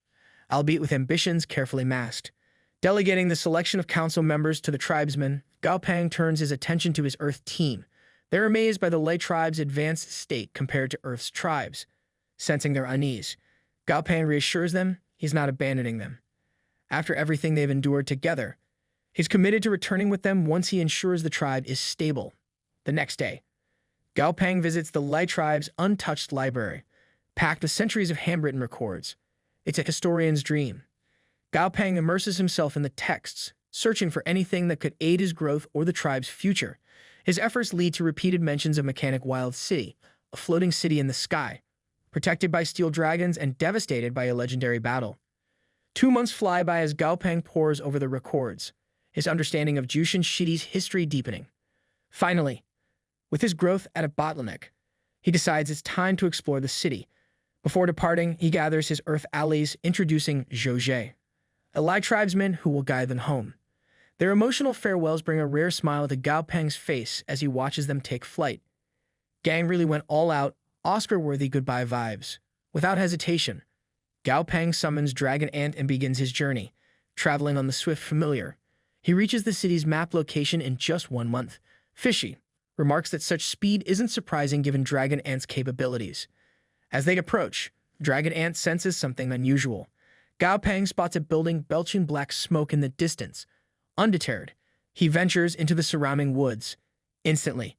albeit with ambitions carefully masked. Delegating the selection of council members to the tribesmen, Gao Peng turns his attention to his Earth team. They're amazed by the Lei tribe's advanced state compared to Earth's tribes. Sensing their unease, Gao Peng reassures them he's not abandoning them. After everything they've endured together, he's committed to returning with them once he ensures the tribe is stable. The next day, Gao Peng visits the Lei tribe's untouched library, packed with centuries of handwritten records. It's a historian's dream. Gao Peng immerses himself in the texts, searching for anything that could aid his growth or the tribe's future. His efforts lead to repeated mentions of Mechanic Wild City, a floating city in the sky, protected by steel dragons and devastated by a legendary battle. 2 months fly by as Gao Peng pores over the records, his understanding of Jushin Shidi's history deepening. Finally, with his growth at a bottleneck, he decides it's time to explore the city. Before departing, he gathers his Earth allies, introducing Zhou, a Lai tribesman who will guide them home. Their emotional farewells bring a rare smile to Gao Peng's face as he watches them take flight. Gang really went all out, Oscar-worthy goodbye vibes. Without hesitation, Gao Peng summons Dragon Ant and begins his journey, traveling on the Swift Familiar. He reaches the city's map location in just 1 month. Fishy remarks that such speed isn't surprising given Dragon Ant's capabilities. As they approach, Dragon Ant senses something unusual. Gao Peng spots a building belching black smoke in the distance. Undeterred, he ventures into the surrounding woods. Instantly,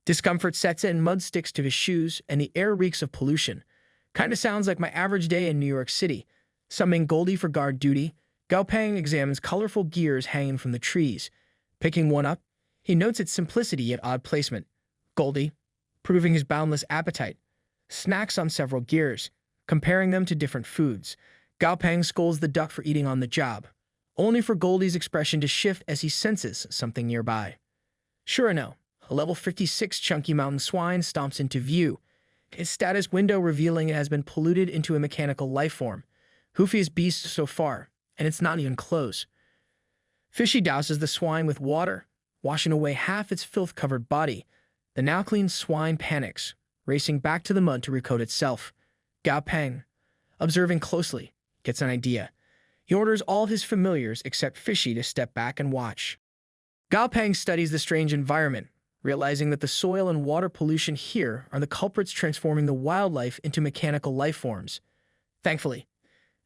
discomfort sets in, mud sticks to his shoes, and the air reeks of pollution. Kinda sounds like my average day in New York City. Summoning Goldie for guard duty, Gao Peng examines colorful gears hanging from the trees. Picking one up, he notes its simplicity yet odd placement. Goldie, proving his boundless appetite, snacks on several gears, comparing them to different foods. Gao Peng scolds the duck for eating on the job, only for Goldie's expression to shift as he senses something nearby. Sure enough, a level 56 chunky mountain swine stomps into view, its status window revealing it has been polluted into a mechanical life form. Hoofiest beast so far, and it's not even close. Fishy douses the swine with water, washing away half its filth-covered body. The now clean swine panics, racing back to the mud to recoat itself. Gao Peng, observing closely, gets an idea. He orders all his familiars except Fishy to step back and watch. Gao Peng studies the strange environment, realizing that the soil and water pollution here are the culprits transforming the wildlife into mechanical life forms. Thankfully,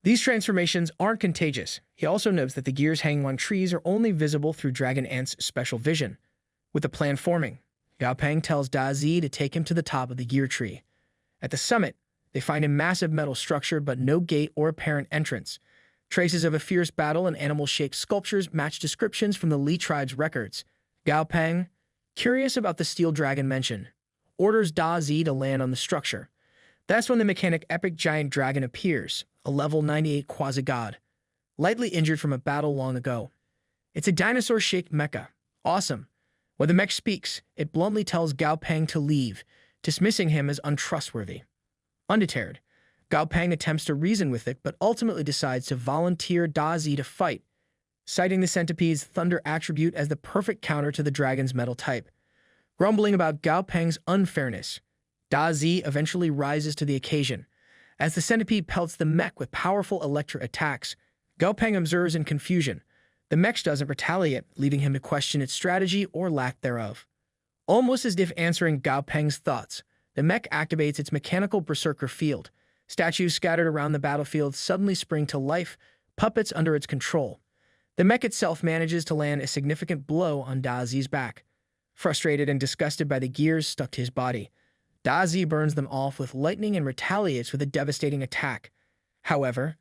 these transformations aren't contagious. He also notes that the gears hanging on trees are only visible through Dragon Ant's special vision. With the plan forming, Gao Peng tells Da Zi to take him to the top of the gear tree. At the summit, they find a massive metal structure but no gate or apparent entrance. Traces of a fierce battle and animal-shaped sculptures match descriptions from the Li tribe's records. Gao Peng, curious about the steel dragon mentioned, orders Da Zi to land on the structure. That's when the mechanic epic giant dragon appears, a level 98 quasi-god, lightly injured from a battle long ago. It's a dinosaur-shaped mecha. Awesome. When the mech speaks, it bluntly tells Gao Peng to leave, dismissing him as untrustworthy. Undeterred, Gao Peng attempts to reason with it but ultimately decides to volunteer Da Zi to fight, citing the centipede's thunder attribute as the perfect counter to the dragon's metal type. Grumbling about Gao Peng's unfairness, Da Zi eventually rises to the occasion. As the centipede pelts the mech with powerful electric attacks, Gao Peng observes in confusion. The mech doesn't retaliate, leaving him to question its strategy or lack thereof. Almost as if answering Gao Peng's thoughts, the mech activates its mechanical berserker field. Statues scattered around the battlefield suddenly spring to life, puppets under its control. The mech itself manages to land a significant blow on Dazi's back. Frustrated and disgusted by the gears stuck to his body, Dazi burns them off with lightning and retaliates with a devastating attack. However,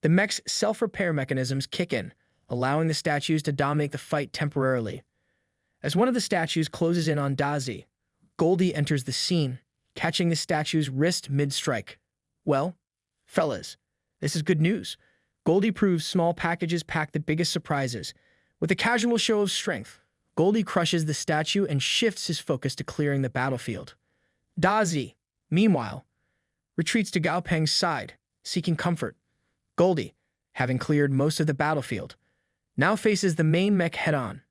the mech's self-repair mechanisms kick in, allowing the statues to dominate the fight temporarily. As one of the statues closes in on Dazi, Goldie enters the scene, catching the statue's wrist mid-strike. Well, fellas, this is good news. Goldie proves small packages pack the biggest surprises. With a casual show of strength, Goldie crushes the statue and shifts his focus to clearing the battlefield. Dazi, meanwhile, retreats to Gao Peng's side, seeking comfort. Goldie, having cleared most of the battlefield, now faces the main mech head-on.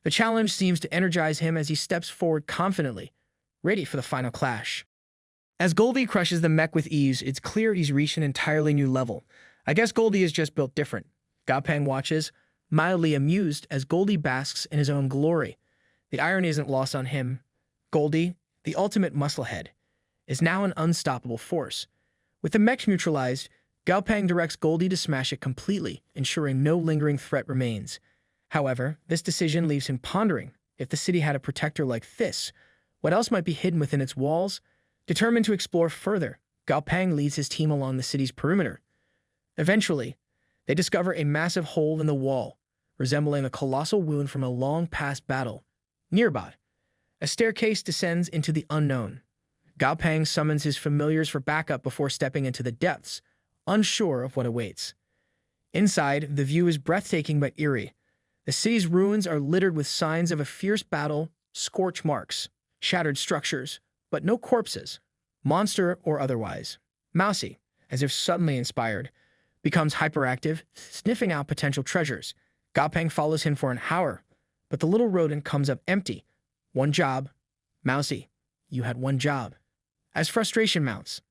The challenge seems to energize him as he steps forward confidently, ready for the final clash. As Goldie crushes the mech with ease, it's clear he's reached an entirely new level. I guess Goldie is just built different. Gao Peng watches, mildly amused as Goldie basks in his own glory. The irony isn't lost on him. Goldie, the ultimate musclehead, is now an unstoppable force. With the mech neutralized, Gao Peng directs Goldie to smash it completely, ensuring no lingering threat remains. However, this decision leaves him pondering. If the city had a protector like this, what else might be hidden within its walls? Determined to explore further, Gao Peng leads his team along the city's perimeter. Eventually, they discover a massive hole in the wall, resembling a colossal wound from a long-past battle. Nearby, a staircase descends into the unknown. Gao Peng summons his familiars for backup before stepping into the depths, unsure of what awaits. Inside, the view is breathtaking but eerie. The city's ruins are littered with signs of a fierce battle, scorch marks, shattered structures, but no corpses, monster or otherwise. Mousy, as if suddenly inspired, becomes hyperactive, sniffing out potential treasures. Gao Peng follows him for an hour, but the little rodent comes up empty. One job. Mousy, you had one job. As frustration mounts,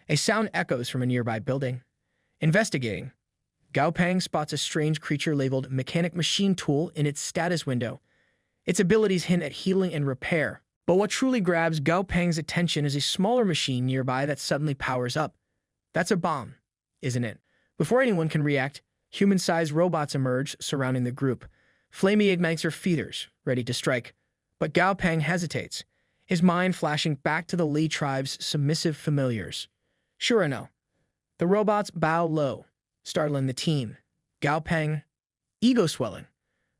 a sound echoes from a nearby building. Investigating, Gao Peng spots a strange creature labeled Mechanic Machine Tool in its status window. Its abilities hint at healing and repair, but what truly grabs Gao Peng's attention is a smaller machine nearby that suddenly powers up. That's a bomb, isn't it? Before anyone can react, human-sized robots emerge, surrounding the group. Flamey ignites her feeders, ready to strike, but Gao Peng hesitates, his mind flashing back to the Li tribe's submissive familiars. Sure enough, the robots bow low, startling the team. Gao Peng, ego-swelling,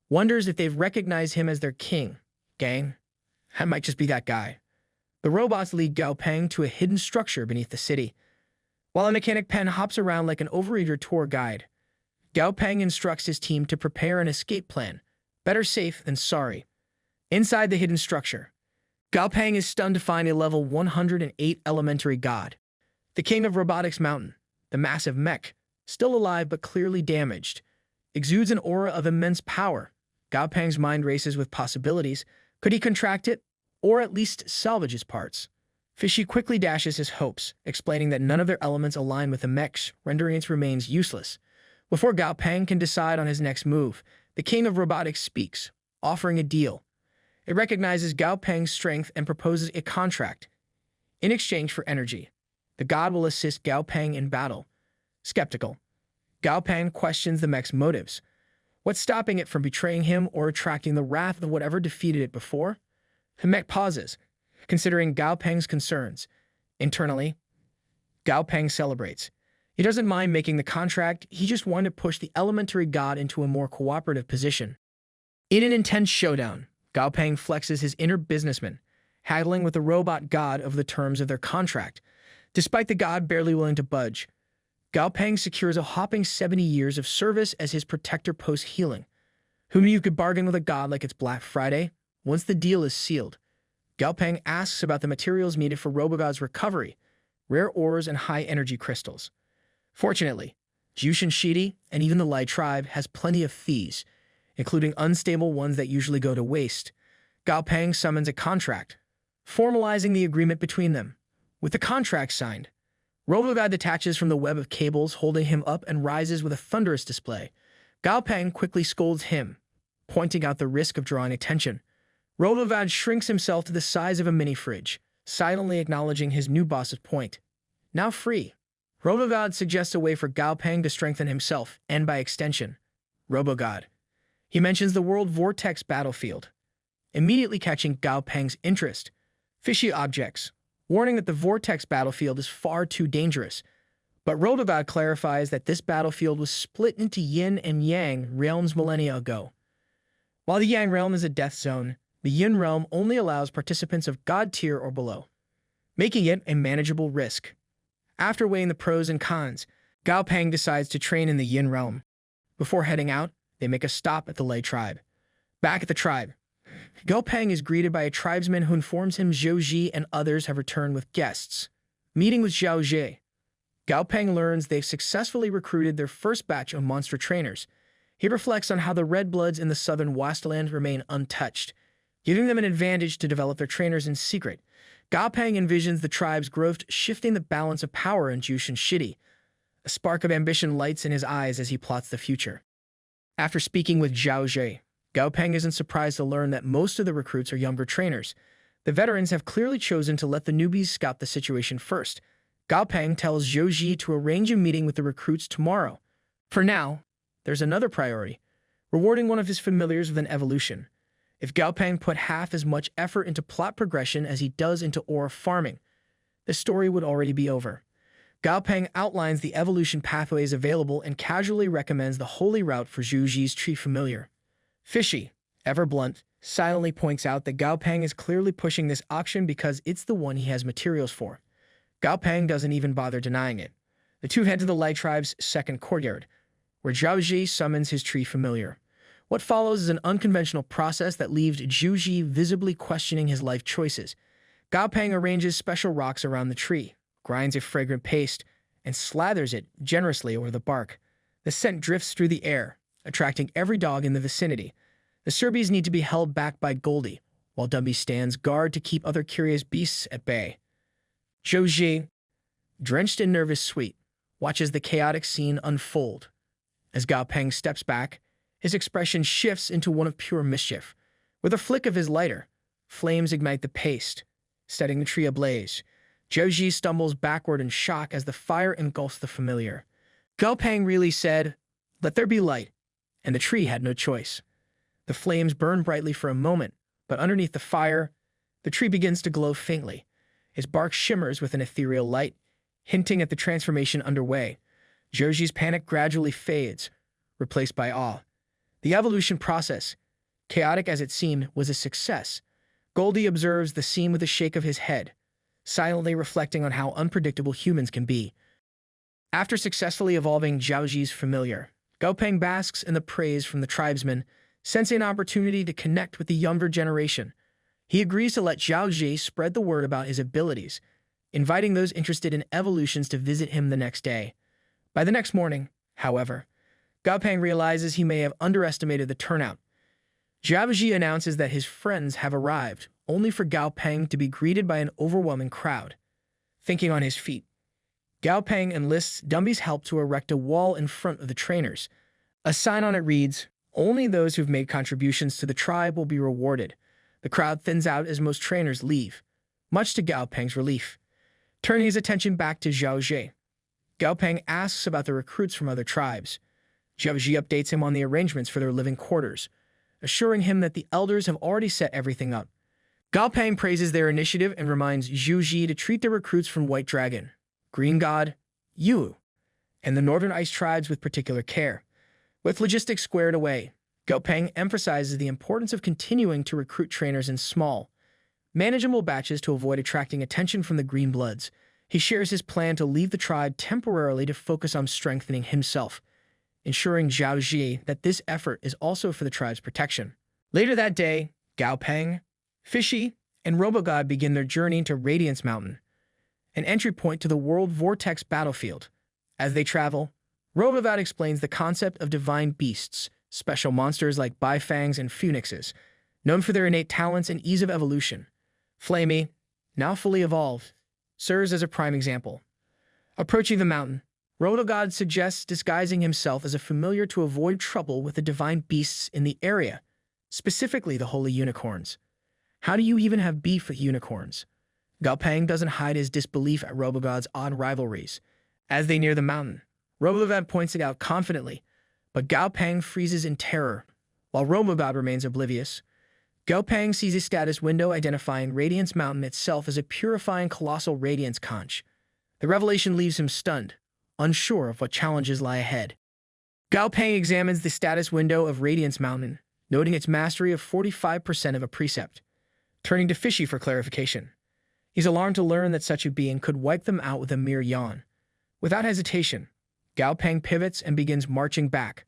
wonders if they've recognized him as their king. Gang, I might just be that guy. The robots lead Gao Peng to a hidden structure beneath the city. While a mechanic pen hops around like an overeager tour guide, Gao Peng instructs his team to prepare an escape plan. Better safe than sorry. Inside the hidden structure, Gao Peng is stunned to find a level 108 elementary god. The king of Robotics Mountain, the massive mech, still alive but clearly damaged, exudes an aura of immense power. Gao Peng's mind races with possibilities. Could he contract it, or at least salvage his parts? Fishy quickly dashes his hopes, explaining that none of their elements align with the mech's, rendering its remains useless. Before Gao Peng can decide on his next move, the king of robotics speaks, offering a deal. It recognizes Gao Peng's strength and proposes a contract. In exchange for energy, the god will assist Gao Peng in battle. Skeptical, Gao Peng questions the mech's motives. What's stopping it from betraying him or attracting the wrath of whatever defeated it before? The mech pauses, considering Gao Peng's concerns. Internally, Gao Peng celebrates. He doesn't mind making the contract, he just wanted to push the elementary god into a more cooperative position. In an intense showdown, Gao Peng flexes his inner businessman, haggling with the robot god over the terms of their contract. Despite the god barely willing to budge, Gao Peng secures a hopping 70 years of service as his protector post-healing. Who knew you could bargain with a god like it's Black Friday? Once the deal is sealed, Gao Peng asks about the materials needed for Robogod's recovery, rare ores and high-energy crystals. Fortunately, Jushin Shidi and even the Lai tribe has plenty of fees, including unstable ones that usually go to waste. Gao Peng summons a contract, formalizing the agreement between them. With the contract signed, Robogod detaches from the web of cables holding him up and rises with a thunderous display. Gao Peng quickly scolds him, pointing out the risk of drawing attention. Robogod shrinks himself to the size of a mini-fridge, silently acknowledging his new boss's point. Now free, Robogod suggests a way for Gao Peng to strengthen himself, and by extension, Robogod. He mentions the World Vortex battlefield, immediately catching Gao Peng's interest. Fishy objects, warning that the Vortex battlefield is far too dangerous. But Robogod clarifies that this battlefield was split into Yin and Yang realms millennia ago. While the Yang realm is a death zone, the Yin realm only allows participants of God tier or below, making it a manageable risk. After weighing the pros and cons, Gao Peng decides to train in the Yin realm. Before heading out, they make a stop at the Lei tribe. Back at the tribe, Gao Peng is greeted by a tribesman who informs him Zhou Ji and others have returned with guests. Meeting with Zhao Ji, Gao Peng learns they've successfully recruited their first batch of monster trainers. He reflects on how the Red Bloods in the southern wasteland remain untouched, giving them an advantage to develop their trainers in secret. Gao Peng envisions the tribe's growth shifting the balance of power in Jushin City. A spark of ambition lights in his eyes as he plots the future. After speaking with Zhao Ji, Gao Peng isn't surprised to learn that most of the recruits are younger trainers. The veterans have clearly chosen to let the newbies scout the situation first. Gao Peng tells Zhou Ji to arrange a meeting with the recruits tomorrow. For now, there's another priority, rewarding one of his familiars with an evolution. If Gao Peng put half as much effort into plot progression as he does into ore farming, the story would already be over. Gao Peng outlines the evolution pathways available and casually recommends the holy route for Zhu Ji's tree familiar. Fishy, ever blunt, silently points out that Gao Peng is clearly pushing this option because it's the one he has materials for. Gao Peng doesn't even bother denying it. The two head to the Lai tribe's second courtyard, where Zhao Ji summons his tree familiar. What follows is an unconventional process that leaves Zhu Ji visibly questioning his life choices. Gao Peng arranges special rocks around the tree, grinds a fragrant paste, and slathers it generously over the bark. The scent drifts through the air, attracting every dog in the vicinity. The Serbies need to be held back by Goldie, while Dumby stands guard to keep other curious beasts at bay. Zhou Ji, drenched in nervous sweat, watches the chaotic scene unfold. As Gao Peng steps back, his expression shifts into one of pure mischief. With a flick of his lighter, flames ignite the paste, setting the tree ablaze. Zhou Ji stumbles backward in shock as the fire engulfs the familiar. Gao Peng really said, "Let there be light," and the tree had no choice. The flames burn brightly for a moment, but underneath the fire, the tree begins to glow faintly. Its bark shimmers with an ethereal light, hinting at the transformation underway. Zhou Ji's panic gradually fades, replaced by awe. The evolution process, chaotic as it seemed, was a success. Goldie observes the scene with a shake of his head, silently reflecting on how unpredictable humans can be. After successfully evolving Zhao Ji's familiar, Gao Peng basks in the praise from the tribesmen, sensing an opportunity to connect with the younger generation. He agrees to let Zhao Ji spread the word about his abilities, inviting those interested in evolutions to visit him the next day. By the next morning, however, Gao Peng realizes he may have underestimated the turnout. Zhao Ji announces that his friends have arrived, only for Gao Peng to be greeted by an overwhelming crowd. Thinking on his feet, Gao Peng enlists Dumby's help to erect a wall in front of the trainers. A sign on it reads, "Only those who've made contributions to the tribe will be rewarded." The crowd thins out as most trainers leave, much to Gao Peng's relief. Turning his attention back to Zhao Ji, Gao Peng asks about the recruits from other tribes. Zhao Ji updates him on the arrangements for their living quarters, assuring him that the elders have already set everything up. Gao Peng praises their initiative and reminds Zhu Ji to treat the recruits from White Dragon, Green God, Yu, and the Northern Ice tribes with particular care. With logistics squared away, Gao Peng emphasizes the importance of continuing to recruit trainers in small, manageable batches to avoid attracting attention from the Green Bloods. He shares his plan to leave the tribe temporarily to focus on strengthening himself, ensuring Zhao Ji that this effort is also for the tribe's protection. Later that day, Gao Peng, Fishy, and Robogod begin their journey to Radiance Mountain, an entry point to the World Vortex battlefield. As they travel, Robogod explains the concept of divine beasts, special monsters like Bifangs and Phoenixes, known for their innate talents and ease of evolution. Flamey, now fully evolved, serves as a prime example. Approaching the mountain, Rotogod suggests disguising himself as a familiar to avoid trouble with the divine beasts in the area, specifically the holy unicorns. How do you even have beef with unicorns? Galpang doesn't hide his disbelief at Robogod's odd rivalries. As they near the mountain, Robogod points it out confidently, but Galpang freezes in terror. While Robogod remains oblivious, Galpang sees a status window identifying Radiance Mountain itself as a purifying colossal radiance conch. The revelation leaves him stunned, unsure of what challenges lie ahead. Galpang examines the status window of Radiance Mountain, noting its mastery of 45% of a precept. Turning to Fishy for clarification, he's alarmed to learn that such a being could wipe them out with a mere yawn. Without hesitation, Galpang pivots and begins marching back,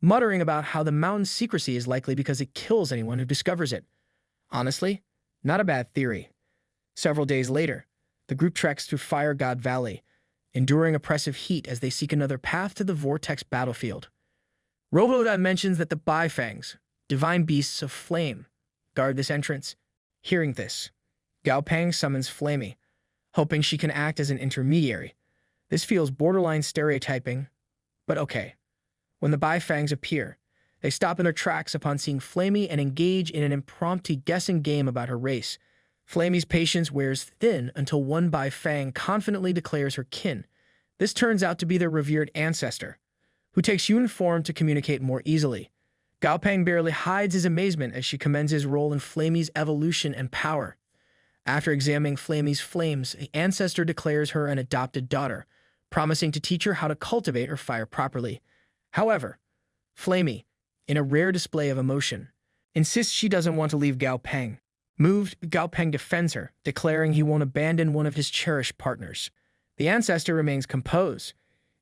muttering about how the mountain's secrecy is likely because it kills anyone who discovers it. Honestly, not a bad theory. Several days later, the group treks through Fire God Valley, enduring oppressive heat as they seek another path to the Vortex battlefield. Robodot mentions that the Baifangs, divine beasts of flame, guard this entrance. Hearing this, Galpang summons Flamey, hoping she can act as an intermediary. This feels borderline stereotyping, but okay. When the Baifangs appear, they stop in their tracks upon seeing Flamey and engage in an impromptu guessing game about her race. Flamey's patience wears thin until one Baifang confidently declares her kin. This turns out to be their revered ancestor, who takes human form to communicate more easily. Galpang barely hides his amazement as she commends his role in Flamey's evolution and power. After examining Flamey's flames, the ancestor declares her an adopted daughter, promising to teach her how to cultivate her fire properly. However, Flamey, in a rare display of emotion, insists she doesn't want to leave Galpang. Moved, Galpang defends her, declaring he won't abandon one of his cherished partners. The ancestor remains composed,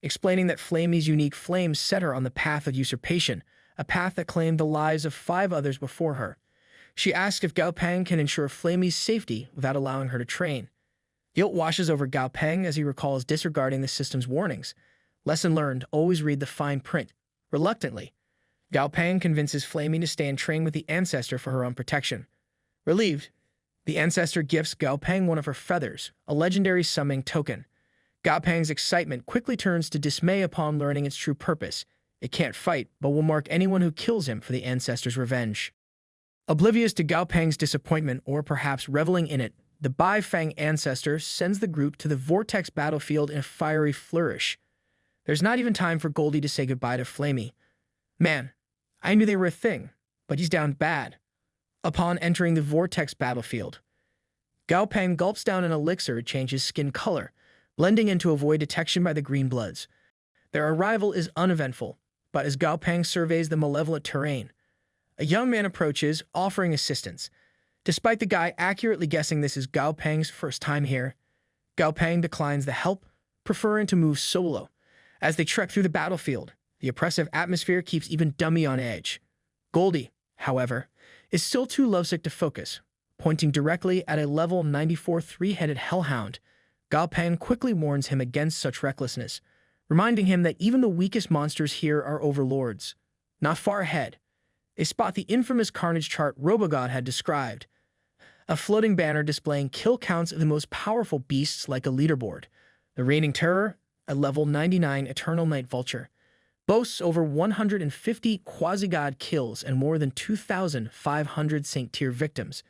explaining that Flamey's unique flames set her on the path of usurpation, a path that claimed the lives of 5 others before her. She asks if Galpang can ensure Flamey's safety without allowing her to train. Guilt washes over Galpang as he recalls disregarding the system's warnings. Lesson learned, always read the fine print. Reluctantly, Galpang convinces Flamey to stay and train with the ancestor for her own protection. Relieved, the ancestor gifts Galpang one of her feathers, a legendary summoning token. Galpang's excitement quickly turns to dismay upon learning its true purpose. It can't fight, but will mark anyone who kills him for the ancestor's revenge. Oblivious to Galpang's disappointment, or perhaps reveling in it, the Baifang ancestor sends the group to the Vortex battlefield in a fiery flourish. There's not even time for Goldie to say goodbye to Flamey. Man, I knew they were a thing, but he's down bad. Upon entering the Vortex battlefield, Galpang gulps down an elixir to change his skin color, blending in to avoid detection by the Green Bloods. Their arrival is uneventful, but as Galpang surveys the malevolent terrain, a young man approaches, offering assistance. Despite the guy accurately guessing this is Galpang's first time here, Galpang declines the help, preferring to move solo. As they trek through the battlefield, the oppressive atmosphere keeps even Dummy on edge. Goldie, however, is still too lovesick to focus. Pointing directly at a level 94 three-headed hellhound, Galpang quickly warns him against such recklessness, reminding him that even the weakest monsters here are overlords. Not far ahead, they spot the infamous carnage chart Robogod had described, a floating banner displaying kill counts of the most powerful beasts like a leaderboard. The reigning terror, a level 99 Eternal Night Vulture, boasts over 150 quasi-god kills and more than 2,500 Saint-tier victims.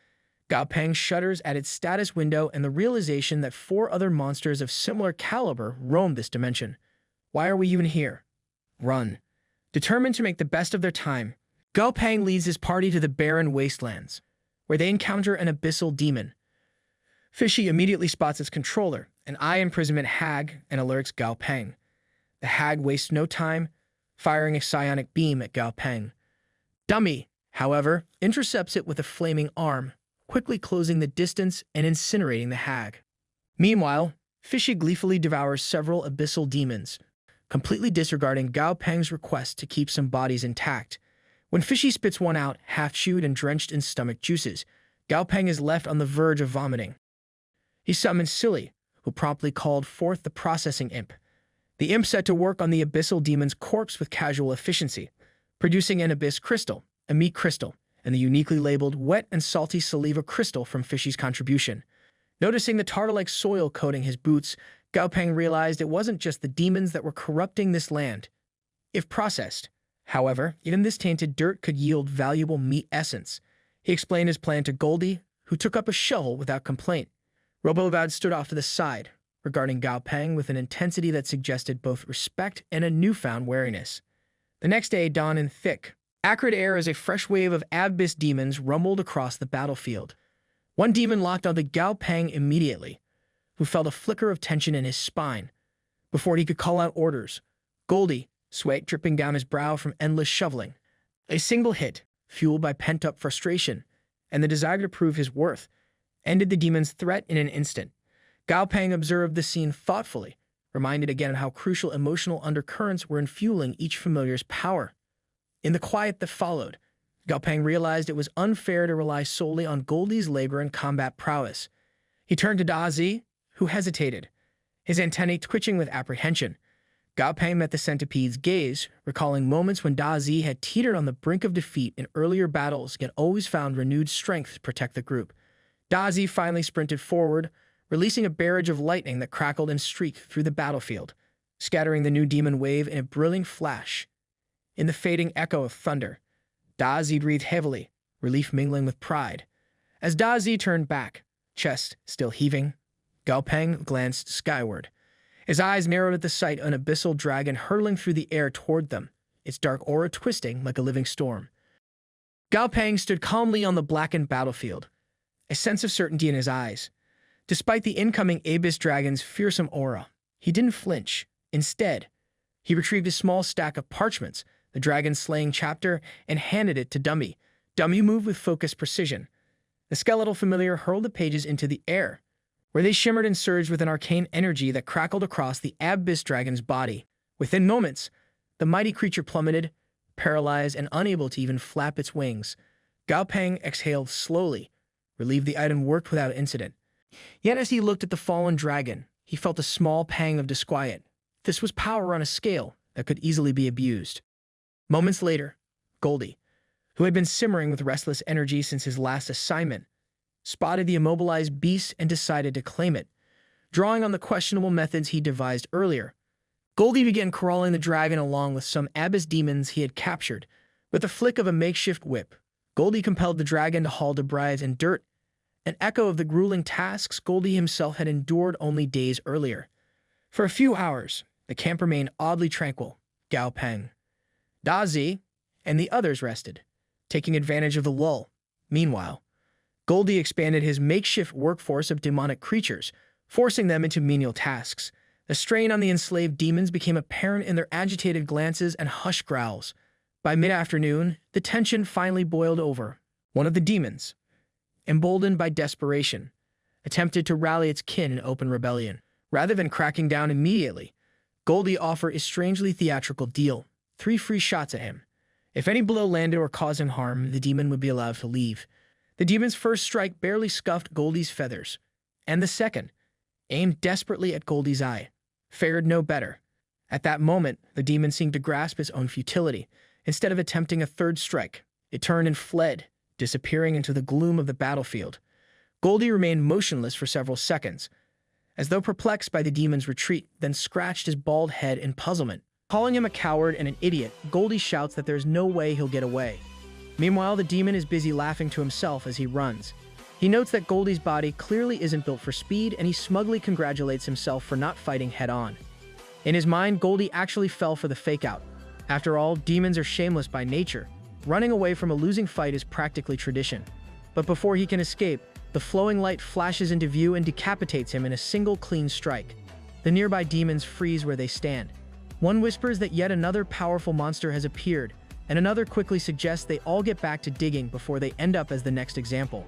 Galpang shudders at its status window and the realization that 4 other monsters of similar caliber roam this dimension. Why are we even here? Run. Determined to make the best of their time, Galpang leads his party to the barren wastelands, where they encounter an abyssal demon. Fishy immediately spots its controller, an eye imprisonment hag, and alerts Galpang. The hag wastes no time, firing a psionic beam at Galpang. Dummy, however, intercepts it with a flaming arm, quickly closing the distance and incinerating the hag. Meanwhile, Fishy gleefully devours several abyssal demons, completely disregarding Galpang's request to keep some bodies intact. When Fishy spits one out, half-chewed and drenched in stomach juices, Galpang is left on the verge of vomiting. He summons Silly, who promptly called forth the processing imp. The imp set to work on the abyssal demon's corpse with casual efficiency, producing an abyss crystal, a meat crystal, and the uniquely labeled wet and salty saliva crystal from Fishy's contribution. Noticing the tar-like soil coating his boots, Gao Peng realized it wasn't just the demons that were corrupting this land, if processed. However, even this tainted dirt could yield valuable meat essence. He explained his plan to Goldie, who took up a shovel without complaint. Robogod stood off to the side, regarding Gao Peng with an intensity that suggested both respect and a newfound wariness. The next day dawned in thick, acrid air as a fresh wave of abyss demons rumbled across the battlefield. One demon locked onto Gao Peng immediately, who felt a flicker of tension in his spine. Before he could call out orders, Goldie, sweat dripping down his brow from endless shoveling. A single hit, fueled by pent-up frustration and the desire to prove his worth, ended the demon's threat in an instant. Gao Peng observed the scene thoughtfully, reminded again of how crucial emotional undercurrents were in fueling each familiar's power. In the quiet that followed, Gao Peng realized it was unfair to rely solely on Goldie's labor and combat prowess. He turned to Dazi, who hesitated, his antennae twitching with apprehension. Gao Peng met the centipede's gaze, recalling moments when Dazi had teetered on the brink of defeat in earlier battles yet always found renewed strength to protect the group. Dazi finally sprinted forward, releasing a barrage of lightning that crackled and streaked through the battlefield, scattering the new demon wave in a brilliant flash. In the fading echo of thunder, Dazi breathed heavily, relief mingling with pride. As Dazi turned back, chest still heaving, Gao Peng glanced skyward. His eyes narrowed at the sight of an abyssal dragon hurtling through the air toward them, its dark aura twisting like a living storm. Gao Peng stood calmly on the blackened battlefield, a sense of certainty in his eyes. Despite the incoming abyss dragon's fearsome aura, he didn't flinch. Instead, he retrieved a small stack of parchments, the dragon's slaying chapter, and handed it to Dummy. Dummy moved with focused precision. The skeletal familiar hurled the pages into the air, where they shimmered and surged with an arcane energy that crackled across the abyss dragon's body. Within moments, the mighty creature plummeted, paralyzed and unable to even flap its wings. Gao Peng exhaled slowly, relieved the item worked without incident. Yet as he looked at the fallen dragon, he felt a small pang of disquiet. This was power on a scale that could easily be abused. Moments later, Goldie, who had been simmering with restless energy since his last assignment, spotted the immobilized beast and decided to claim it. Drawing on the questionable methods he devised earlier, Goldie began crawling the dragon along with some abyss demons he had captured. With a flick of a makeshift whip, Goldie compelled the dragon to haul debris and dirt, an echo of the grueling tasks Goldie himself had endured only days earlier. For a few hours, the camp remained oddly tranquil. Gao Peng, Dazi, and the others rested, taking advantage of the lull. Meanwhile, Goldie expanded his makeshift workforce of demonic creatures, forcing them into menial tasks. The strain on the enslaved demons became apparent in their agitated glances and hushed growls. By mid-afternoon, the tension finally boiled over. One of the demons, emboldened by desperation, attempted to rally its kin in open rebellion. Rather than cracking down immediately, Goldie offered a strangely theatrical deal: 3 free shots at him. If any blow landed or caused him harm, the demon would be allowed to leave. The demon's first strike barely scuffed Goldie's feathers, and the second, aimed desperately at Goldie's eye, fared no better. At that moment, the demon seemed to grasp its own futility. Instead of attempting a third strike, it turned and fled, disappearing into the gloom of the battlefield. Goldie remained motionless for several seconds, as though perplexed by the demon's retreat, then scratched his bald head in puzzlement. Calling him a coward and an idiot, Goldie shouts that there's no way he'll get away. Meanwhile, the demon is busy laughing to himself as he runs. He notes that Goldie's body clearly isn't built for speed, and he smugly congratulates himself for not fighting head-on. In his mind, Goldie actually fell for the fake-out. After all, demons are shameless by nature. Running away from a losing fight is practically tradition. But before he can escape, the flowing light flashes into view and decapitates him in a single clean strike. The nearby demons freeze where they stand. One whispers that yet another powerful monster has appeared, and another quickly suggests they all get back to digging before they end up as the next example.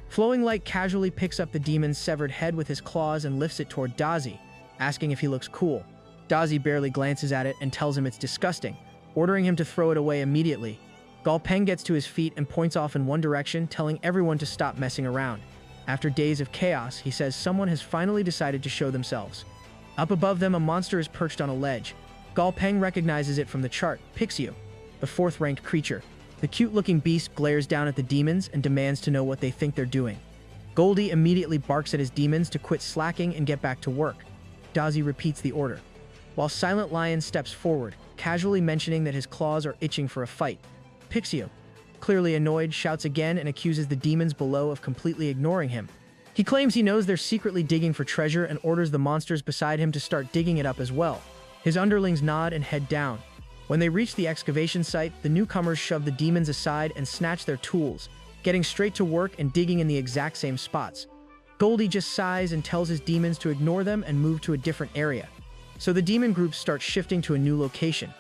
Flowing Light casually picks up the demon's severed head with his claws and lifts it toward Dazi, asking if he looks cool. Dazi barely glances at it and tells him it's disgusting, ordering him to throw it away immediately. Gao Peng gets to his feet and points off in one direction, telling everyone to stop messing around. After days of chaos, he says someone has finally decided to show themselves. Up above them, a monster is perched on a ledge. Gao Peng recognizes it from the chart, Pixiu, the 4th-ranked creature. The cute-looking beast glares down at the demons and demands to know what they think they're doing. Goldie immediately barks at his demons to quit slacking and get back to work. Dazi repeats the order, while Silent Lion steps forward, casually mentioning that his claws are itching for a fight. Pixio, clearly annoyed, shouts again and accuses the demons below of completely ignoring him. He claims he knows they're secretly digging for treasure and orders the monsters beside him to start digging it up as well. His underlings nod and head down. When they reach the excavation site, the newcomers shove the demons aside and snatch their tools, getting straight to work and digging in the exact same spots. Goldie just sighs and tells his demons to ignore them and move to a different area. So the demon groups start shifting to a new location.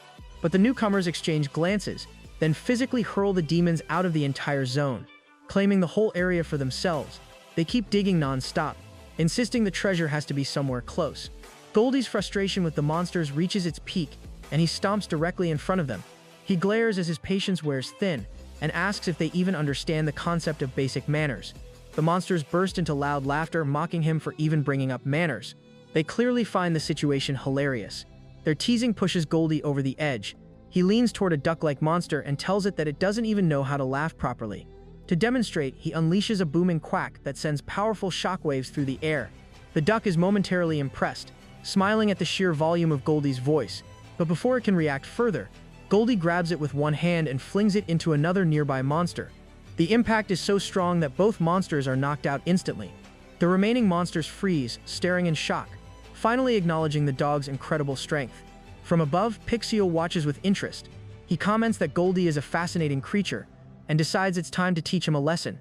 But the newcomers exchange glances, then physically hurl the demons out of the entire zone, claiming the whole area for themselves. They keep digging non-stop, insisting the treasure has to be somewhere close. Goldie's frustration with the monsters reaches its peak, and he stomps directly in front of them. He glares as his patience wears thin, and asks if they even understand the concept of basic manners. The monsters burst into loud laughter, mocking him for even bringing up manners. They clearly find the situation hilarious. Their teasing pushes Goldie over the edge. He leans toward a duck-like monster and tells it that it doesn't even know how to laugh properly. To demonstrate, he unleashes a booming quack that sends powerful shockwaves through the air. The duck is momentarily impressed, smiling at the sheer volume of Goldie's voice. But before it can react further, Goldie grabs it with one hand and flings it into another nearby monster. The impact is so strong that both monsters are knocked out instantly. The remaining monsters freeze, staring in shock, finally acknowledging the dog's incredible strength. From above, Pixio watches with interest. He comments that Goldie is a fascinating creature, and decides it's time to teach him a lesson.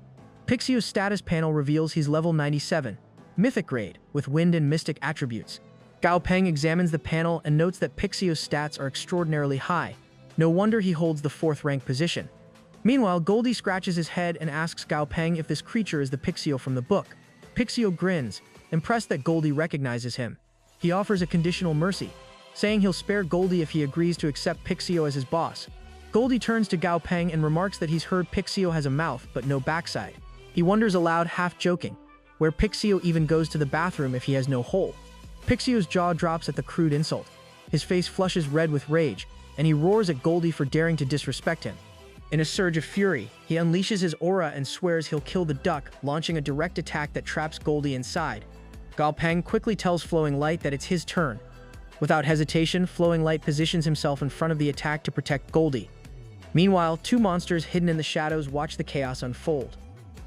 Pixio's status panel reveals he's level 97, mythic grade, with wind and mystic attributes. Gao Peng examines the panel and notes that Pixio's stats are extraordinarily high. No wonder he holds the 4th rank position. Meanwhile, Goldie scratches his head and asks Gao Peng if this creature is the Pixio from the book. Pixio grins, impressed that Goldie recognizes him. He offers a conditional mercy, saying he'll spare Goldie if he agrees to accept Pixio as his boss. Goldie turns to Gao Peng and remarks that he's heard Pixio has a mouth but no backside. He wonders aloud, half joking, where Pixio even goes to the bathroom if he has no hole. Pixio's jaw drops at the crude insult. His face flushes red with rage, and he roars at Goldie for daring to disrespect him. In a surge of fury, he unleashes his aura and swears he'll kill the duck, launching a direct attack that traps Goldie inside. Gao Peng quickly tells Flowing Light that it's his turn. Without hesitation, Flowing Light positions himself in front of the attack to protect Goldie. Meanwhile, 2 monsters hidden in the shadows watch the chaos unfold.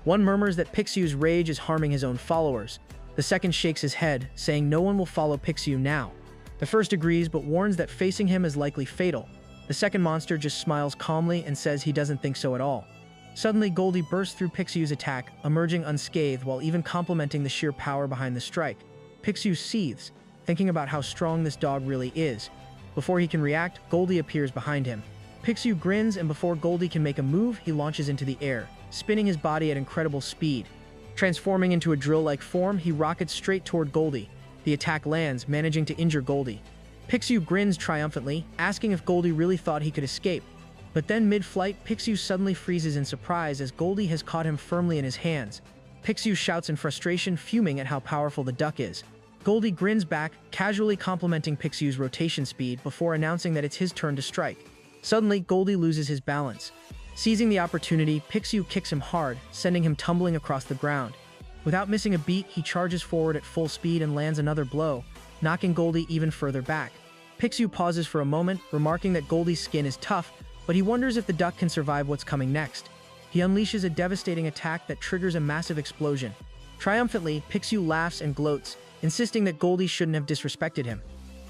One murmurs that Pixio's rage is harming his own followers. The second shakes his head, saying no one will follow Pixio now. The first agrees but warns that facing him is likely fatal. The second monster just smiles calmly and says he doesn't think so at all. Suddenly, Goldie bursts through Pixio's attack, emerging unscathed while even complimenting the sheer power behind the strike. Pixio seethes, thinking about how strong this dog really is. Before he can react, Goldie appears behind him. Pixio grins, and before Goldie can make a move, he launches into the air, spinning his body at incredible speed. Transforming into a drill-like form, he rockets straight toward Goldie. The attack lands, managing to injure Goldie. Pixio grins triumphantly, asking if Goldie really thought he could escape. But then mid-flight, Pixio suddenly freezes in surprise as Goldie has caught him firmly in his hands. Pixio shouts in frustration, fuming at how powerful the duck is. Goldie grins back, casually complimenting Pixio's rotation speed before announcing that it's his turn to strike. Suddenly, Goldie loses his balance. Seizing the opportunity, Pixio kicks him hard, sending him tumbling across the ground. Without missing a beat, he charges forward at full speed and lands another blow, knocking Goldie even further back. Pixio pauses for a moment, remarking that Goldie's skin is tough, but he wonders if the duck can survive what's coming next. He unleashes a devastating attack that triggers a massive explosion. Triumphantly, Pixio laughs and gloats, insisting that Goldie shouldn't have disrespected him.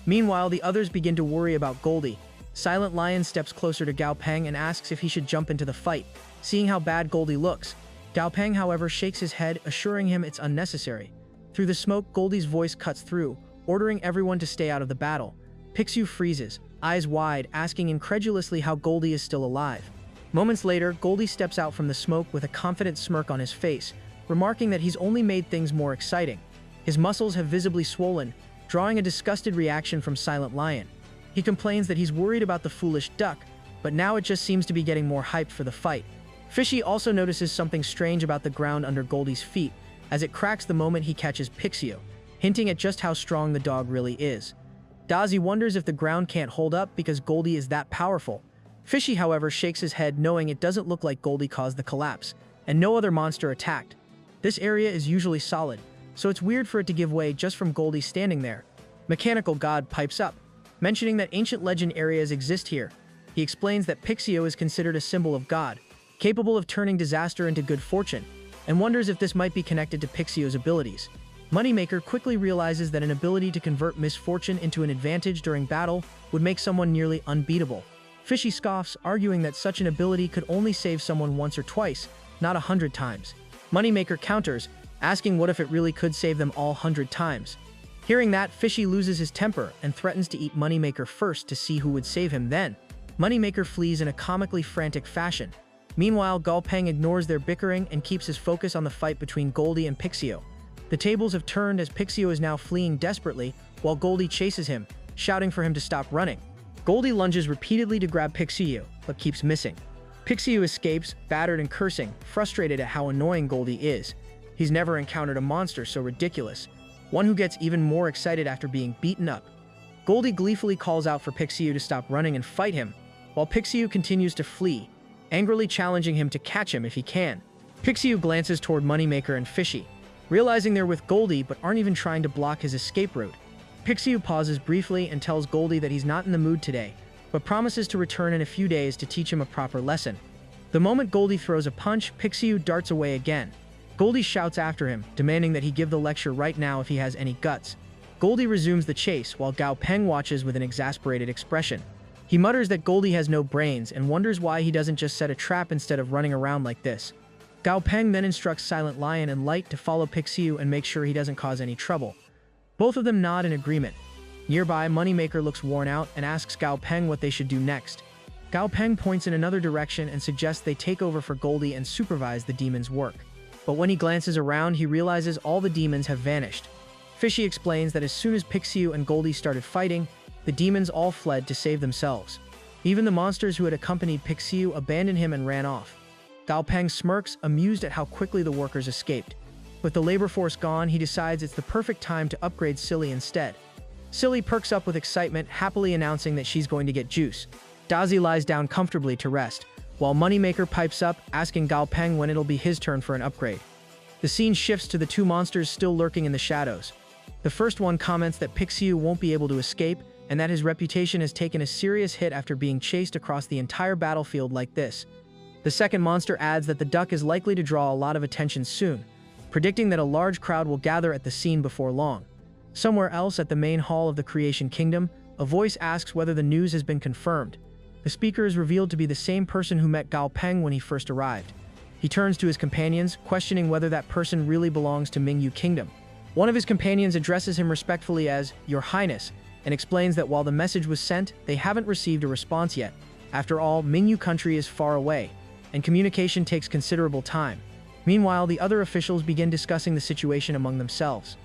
Meanwhile, the others begin to worry about Goldie. Silent Lion steps closer to Gao Peng and asks if he should jump into the fight, seeing how bad Goldie looks. Gao Peng, however, shakes his head, assuring him it's unnecessary. Through the smoke, Goldie's voice cuts through, ordering everyone to stay out of the battle. Pixio freezes, eyes wide, asking incredulously how Goldie is still alive. Moments later, Goldie steps out from the smoke with a confident smirk on his face, remarking that he's only made things more exciting. His muscles have visibly swollen, drawing a disgusted reaction from Silent Lion. He complains that he's worried about the foolish duck, but now it just seems to be getting more hyped for the fight. Fishy also notices something strange about the ground under Goldie's feet, as it cracks the moment he catches Pixio, hinting at just how strong the dog really is. Dazi wonders if the ground can't hold up because Goldie is that powerful. Fishy, however, shakes his head, knowing it doesn't look like Goldie caused the collapse, and no other monster attacked. This area is usually solid, so it's weird for it to give way just from Goldie standing there. Mechanical God pipes up, mentioning that ancient legend areas exist here. He explains that Pixio is considered a symbol of God, capable of turning disaster into good fortune, and wonders if this might be connected to Pixio's abilities. Moneymaker quickly realizes that an ability to convert misfortune into an advantage during battle would make someone nearly unbeatable. Fishy scoffs, arguing that such an ability could only save someone once or twice, not 100 times. Moneymaker counters, asking what if it really could save them all 100 times. Hearing that, Fishy loses his temper and threatens to eat Moneymaker first to see who would save him then. Moneymaker flees in a comically frantic fashion. Meanwhile, Galpeng ignores their bickering and keeps his focus on the fight between Goldie and Pixio. The tables have turned as Pixio is now fleeing desperately while Goldie chases him, shouting for him to stop running. Goldie lunges repeatedly to grab Pixio, but keeps missing. Pixio escapes, battered and cursing, frustrated at how annoying Goldie is. He's never encountered a monster so ridiculous, one who gets even more excited after being beaten up. Goldie gleefully calls out for Pixio to stop running and fight him, while Pixio continues to flee, angrily challenging him to catch him if he can. Pixio glances toward Moneymaker and Fishy, realizing they're with Goldie but aren't even trying to block his escape route. Pixio pauses briefly and tells Goldie that he's not in the mood today, but promises to return in a few days to teach him a proper lesson. The moment Goldie throws a punch, Pixio darts away again. Goldie shouts after him, demanding that he give the lecture right now if he has any guts. Goldie resumes the chase while Gao Peng watches with an exasperated expression. He mutters that Goldie has no brains and wonders why he doesn't just set a trap instead of running around like this. Gao Peng then instructs Silent Lion and Light to follow Pixio and make sure he doesn't cause any trouble. Both of them nod in agreement. Nearby, Moneymaker looks worn out and asks Gao Peng what they should do next. Gao Peng points in another direction and suggests they take over for Goldie and supervise the demon's work. But when he glances around, he realizes all the demons have vanished. Fishy explains that as soon as Pixio and Goldie started fighting, the demons all fled to save themselves. Even the monsters who had accompanied Pixio abandoned him and ran off. Gao Peng smirks, amused at how quickly the workers escaped. With the labor force gone, he decides it's the perfect time to upgrade Silly instead. Silly perks up with excitement, happily announcing that she's going to get juice. Dazi lies down comfortably to rest, while Moneymaker pipes up, asking Gao Peng when it'll be his turn for an upgrade. The scene shifts to the two monsters still lurking in the shadows. The first one comments that Pixio won't be able to escape, and that his reputation has taken a serious hit after being chased across the entire battlefield like this. The second monster adds that the duck is likely to draw a lot of attention soon, predicting that a large crowd will gather at the scene before long. Somewhere else at the main hall of the Creation Kingdom, a voice asks whether the news has been confirmed. The speaker is revealed to be the same person who met Gao Peng when he first arrived. He turns to his companions, questioning whether that person really belongs to Mingyu Kingdom. One of his companions addresses him respectfully as Your Highness, and explains that while the message was sent, they haven't received a response yet. After all, Mingyu country is far away, and communication takes considerable time. Meanwhile, the other officials begin discussing the situation among themselves.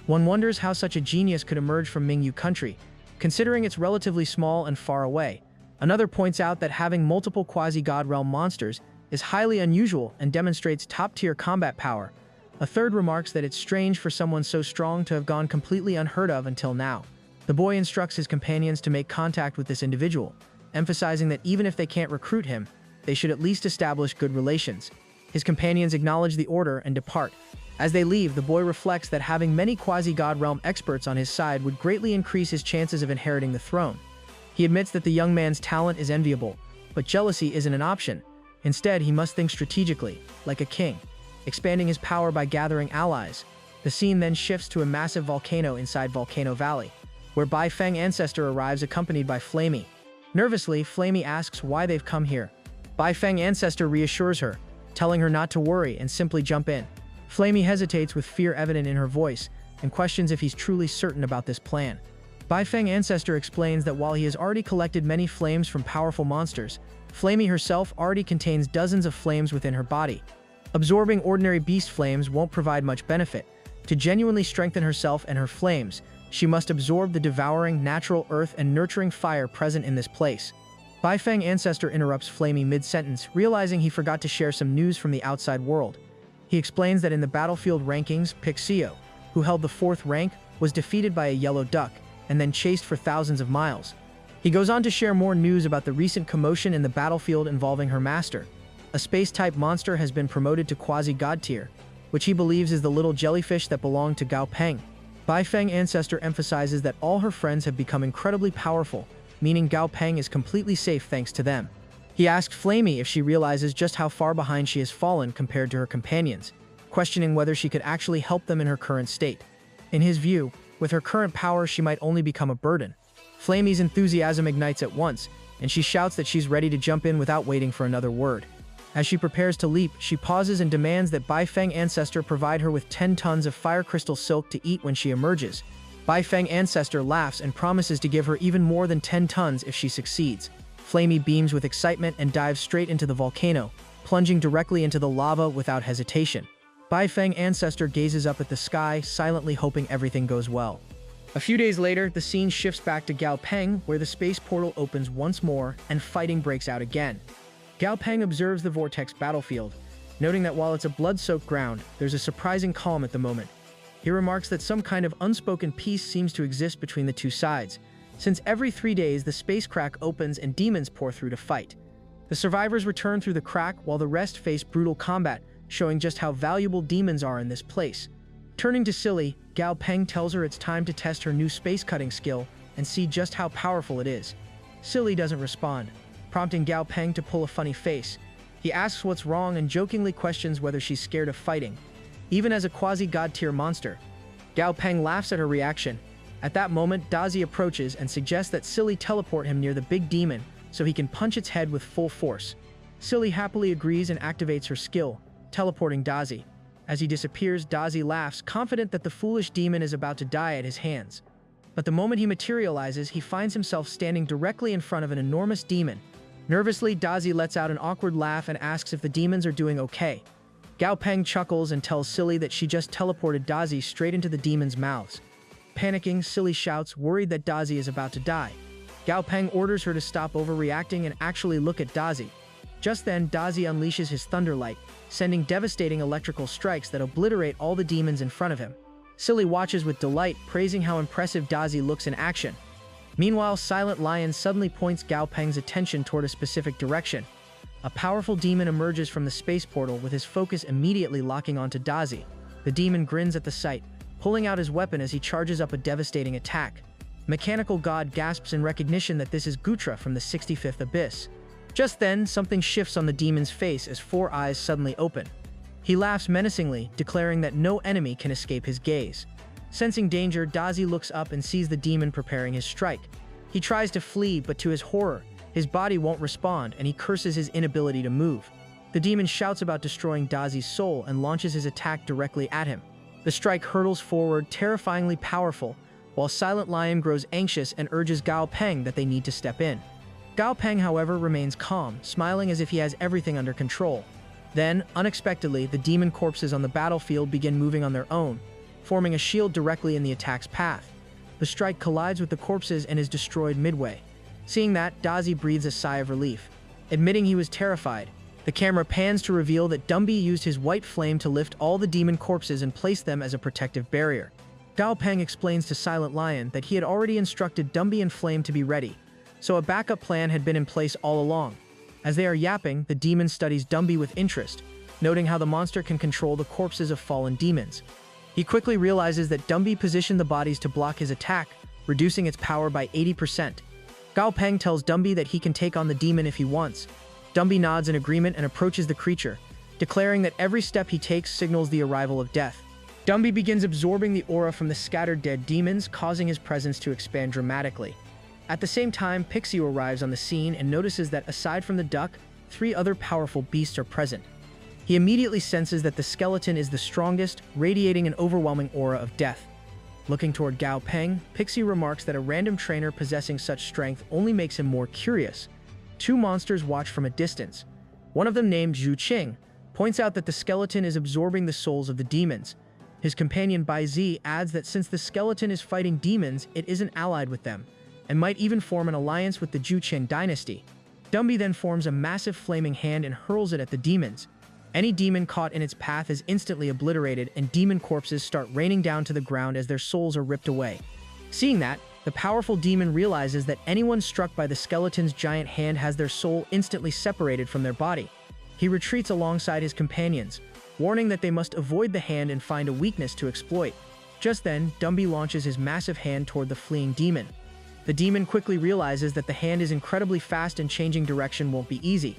One wonders how such a genius could emerge from Mingyu country, considering it's relatively small and far away. Another points out that having multiple quasi-god realm monsters is highly unusual and demonstrates top-tier combat power. A third remarks that it's strange for someone so strong to have gone completely unheard of until now. The boy instructs his companions to make contact with this individual, emphasizing that even if they can't recruit him, they should at least establish good relations. His companions acknowledge the order and depart. As they leave, the boy reflects that having many quasi-god realm experts on his side would greatly increase his chances of inheriting the throne. He admits that the young man's talent is enviable, but jealousy isn't an option. Instead, he must think strategically, like a king, expanding his power by gathering allies. The scene then shifts to a massive volcano inside Volcano Valley, where Bai Feng Ancestor arrives accompanied by Flamey. Nervously, Flamey asks why they've come here. Bai Feng Ancestor reassures her, telling her not to worry and simply jump in. Flamey hesitates with fear evident in her voice and questions if he's truly certain about this plan. Bai Feng Ancestor explains that while he has already collected many flames from powerful monsters, Flamey herself already contains dozens of flames within her body. Absorbing ordinary beast flames won't provide much benefit. To genuinely strengthen herself and her flames, she must absorb the devouring, natural earth and nurturing fire present in this place. Bai Feng Ancestor interrupts Flamey mid-sentence, realizing he forgot to share some news from the outside world. He explains that in the battlefield rankings, Pixio, who held the 4th rank, was defeated by a yellow duck, and then chased for thousands of miles. He goes on to share more news about the recent commotion in the battlefield involving her master. A space-type monster has been promoted to quasi-god tier, which he believes is the little jellyfish that belonged to Gao Peng. Bai Feng Ancestor emphasizes that all her friends have become incredibly powerful, meaning Gao Peng is completely safe thanks to them. He asks Flamey if she realizes just how far behind she has fallen compared to her companions, questioning whether she could actually help them in her current state. In his view, with her current power, she might only become a burden. Flamey's enthusiasm ignites at once, and she shouts that she's ready to jump in without waiting for another word. As she prepares to leap, she pauses and demands that Bai Feng Ancestor provide her with 10 tons of fire crystal silk to eat when she emerges. Bai Feng Ancestor laughs and promises to give her even more than 10 tons if she succeeds. Flamey beams with excitement and dives straight into the volcano, plunging directly into the lava without hesitation. Bai Feng Ancestor gazes up at the sky, silently hoping everything goes well. A few days later, the scene shifts back to Gao Peng, where the space portal opens once more and fighting breaks out again. Gao Peng observes the vortex battlefield, noting that while it's a blood-soaked ground, there's a surprising calm at the moment. He remarks that some kind of unspoken peace seems to exist between the two sides, since every 3 days the space crack opens and demons pour through to fight. The survivors return through the crack while the rest face brutal combat, showing just how valuable demons are in this place. Turning to Silly, Gao Peng tells her it's time to test her new space-cutting skill and see just how powerful it is. Silly doesn't respond, prompting Gao Peng to pull a funny face. He asks what's wrong and jokingly questions whether she's scared of fighting, even as a quasi-god tier monster. Gao Peng laughs at her reaction. At that moment, Dazi approaches and suggests that Silly teleport him near the big demon so he can punch its head with full force. Silly happily agrees and activates her skill, teleporting Dazi. As he disappears, Dazi laughs, confident that the foolish demon is about to die at his hands. But the moment he materializes, he finds himself standing directly in front of an enormous demon. Nervously, Dazi lets out an awkward laugh and asks if the demons are doing okay. Gao Peng chuckles and tells Silly that she just teleported Dazi straight into the demons' mouths. Panicking, Silly shouts, worried that Dazi is about to die. Gao Peng orders her to stop overreacting and actually look at Dazi. Just then, Dazi unleashes his Thunderlight, sending devastating electrical strikes that obliterate all the demons in front of him. Silly watches with delight, praising how impressive Dazi looks in action. Meanwhile, Silent Lion suddenly points Gao Peng's attention toward a specific direction. A powerful demon emerges from the space portal with his focus immediately locking onto Dazi. The demon grins at the sight, pulling out his weapon as he charges up a devastating attack. Mechanical God gasps in recognition that this is Gutra from the 65th Abyss. Just then, something shifts on the demon's face as 4 eyes suddenly open. He laughs menacingly, declaring that no enemy can escape his gaze. Sensing danger, Dazi looks up and sees the demon preparing his strike. He tries to flee, but to his horror, his body won't respond and he curses his inability to move. The demon shouts about destroying Dazi's soul and launches his attack directly at him. The strike hurtles forward, terrifyingly powerful, while Silent Lion grows anxious and urges Gao Peng that they need to step in. Gao Peng, however, remains calm, smiling as if he has everything under control. Then, unexpectedly, the demon corpses on the battlefield begin moving on their own, forming a shield directly in the attack's path. The strike collides with the corpses and is destroyed midway. Seeing that, Dazi breathes a sigh of relief. Admitting he was terrified, the camera pans to reveal that Dumby used his white flame to lift all the demon corpses and place them as a protective barrier. Gao Peng explains to Silent Lion that he had already instructed Dumby and Flame to be ready, so a backup plan had been in place all along. As they are yapping, the demon studies Dumby with interest, noting how the monster can control the corpses of fallen demons. He quickly realizes that Dumby positioned the bodies to block his attack, reducing its power by 80%. Gao Peng tells Dumby that he can take on the demon if he wants. Dumby nods in agreement and approaches the creature, declaring that every step he takes signals the arrival of death. Dumby begins absorbing the aura from the scattered dead demons, causing his presence to expand dramatically. At the same time, Pixie arrives on the scene and notices that aside from the duck, 3 other powerful beasts are present. He immediately senses that the skeleton is the strongest, radiating an overwhelming aura of death. Looking toward Gao Peng, Pixie remarks that a random trainer possessing such strength only makes him more curious. 2 monsters watch from a distance. One of them, named Zhu Qing, points out that the skeleton is absorbing the souls of the demons. His companion Bai Zi adds that since the skeleton is fighting demons, it isn't allied with them, and might even form an alliance with the Zhu Qing dynasty. Dumby then forms a massive flaming hand and hurls it at the demons. Any demon caught in its path is instantly obliterated, and demon corpses start raining down to the ground as their souls are ripped away. Seeing that, the powerful demon realizes that anyone struck by the skeleton's giant hand has their soul instantly separated from their body. He retreats alongside his companions, warning that they must avoid the hand and find a weakness to exploit. Just then, Dumby launches his massive hand toward the fleeing demon. The demon quickly realizes that the hand is incredibly fast and changing direction won't be easy.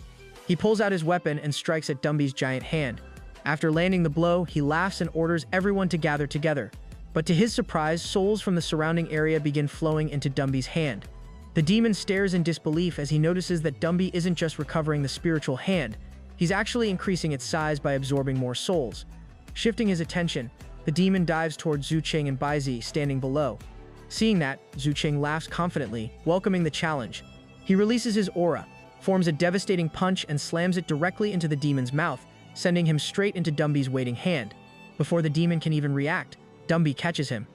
He pulls out his weapon and strikes at Dumby's giant hand. After landing the blow, he laughs and orders everyone to gather together. But to his surprise, souls from the surrounding area begin flowing into Dumby's hand. The demon stares in disbelief as he notices that Dumby isn't just recovering the spiritual hand, he's actually increasing its size by absorbing more souls. Shifting his attention, the demon dives toward Zhu Qing and Bai Zi standing below. Seeing that, Zhu Qing laughs confidently, welcoming the challenge. He releases his aura, forms a devastating punch and slams it directly into the demon's mouth, sending him straight into Dumby's waiting hand. Before the demon can even react, Dumby catches him.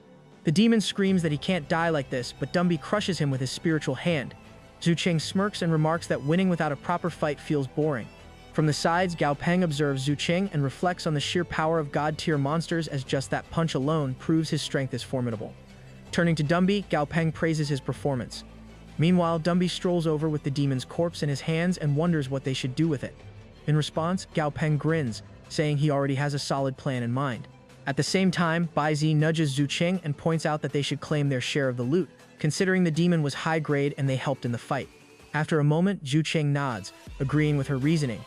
The demon screams that he can't die like this, but Dumby crushes him with his spiritual hand. Zhu Qing smirks and remarks that winning without a proper fight feels boring. From the sides, Gao Peng observes Zhu Qing and reflects on the sheer power of god-tier monsters, as just that punch alone proves his strength is formidable. Turning to Dumby, Gao Peng praises his performance. Meanwhile, Dumby strolls over with the demon's corpse in his hands and wonders what they should do with it. In response, Gao Peng grins, saying he already has a solid plan in mind. At the same time, Bai Zi nudges Zhu Qing and points out that they should claim their share of the loot, considering the demon was high grade and they helped in the fight. After a moment, Zhu Qing nods, agreeing with her reasoning.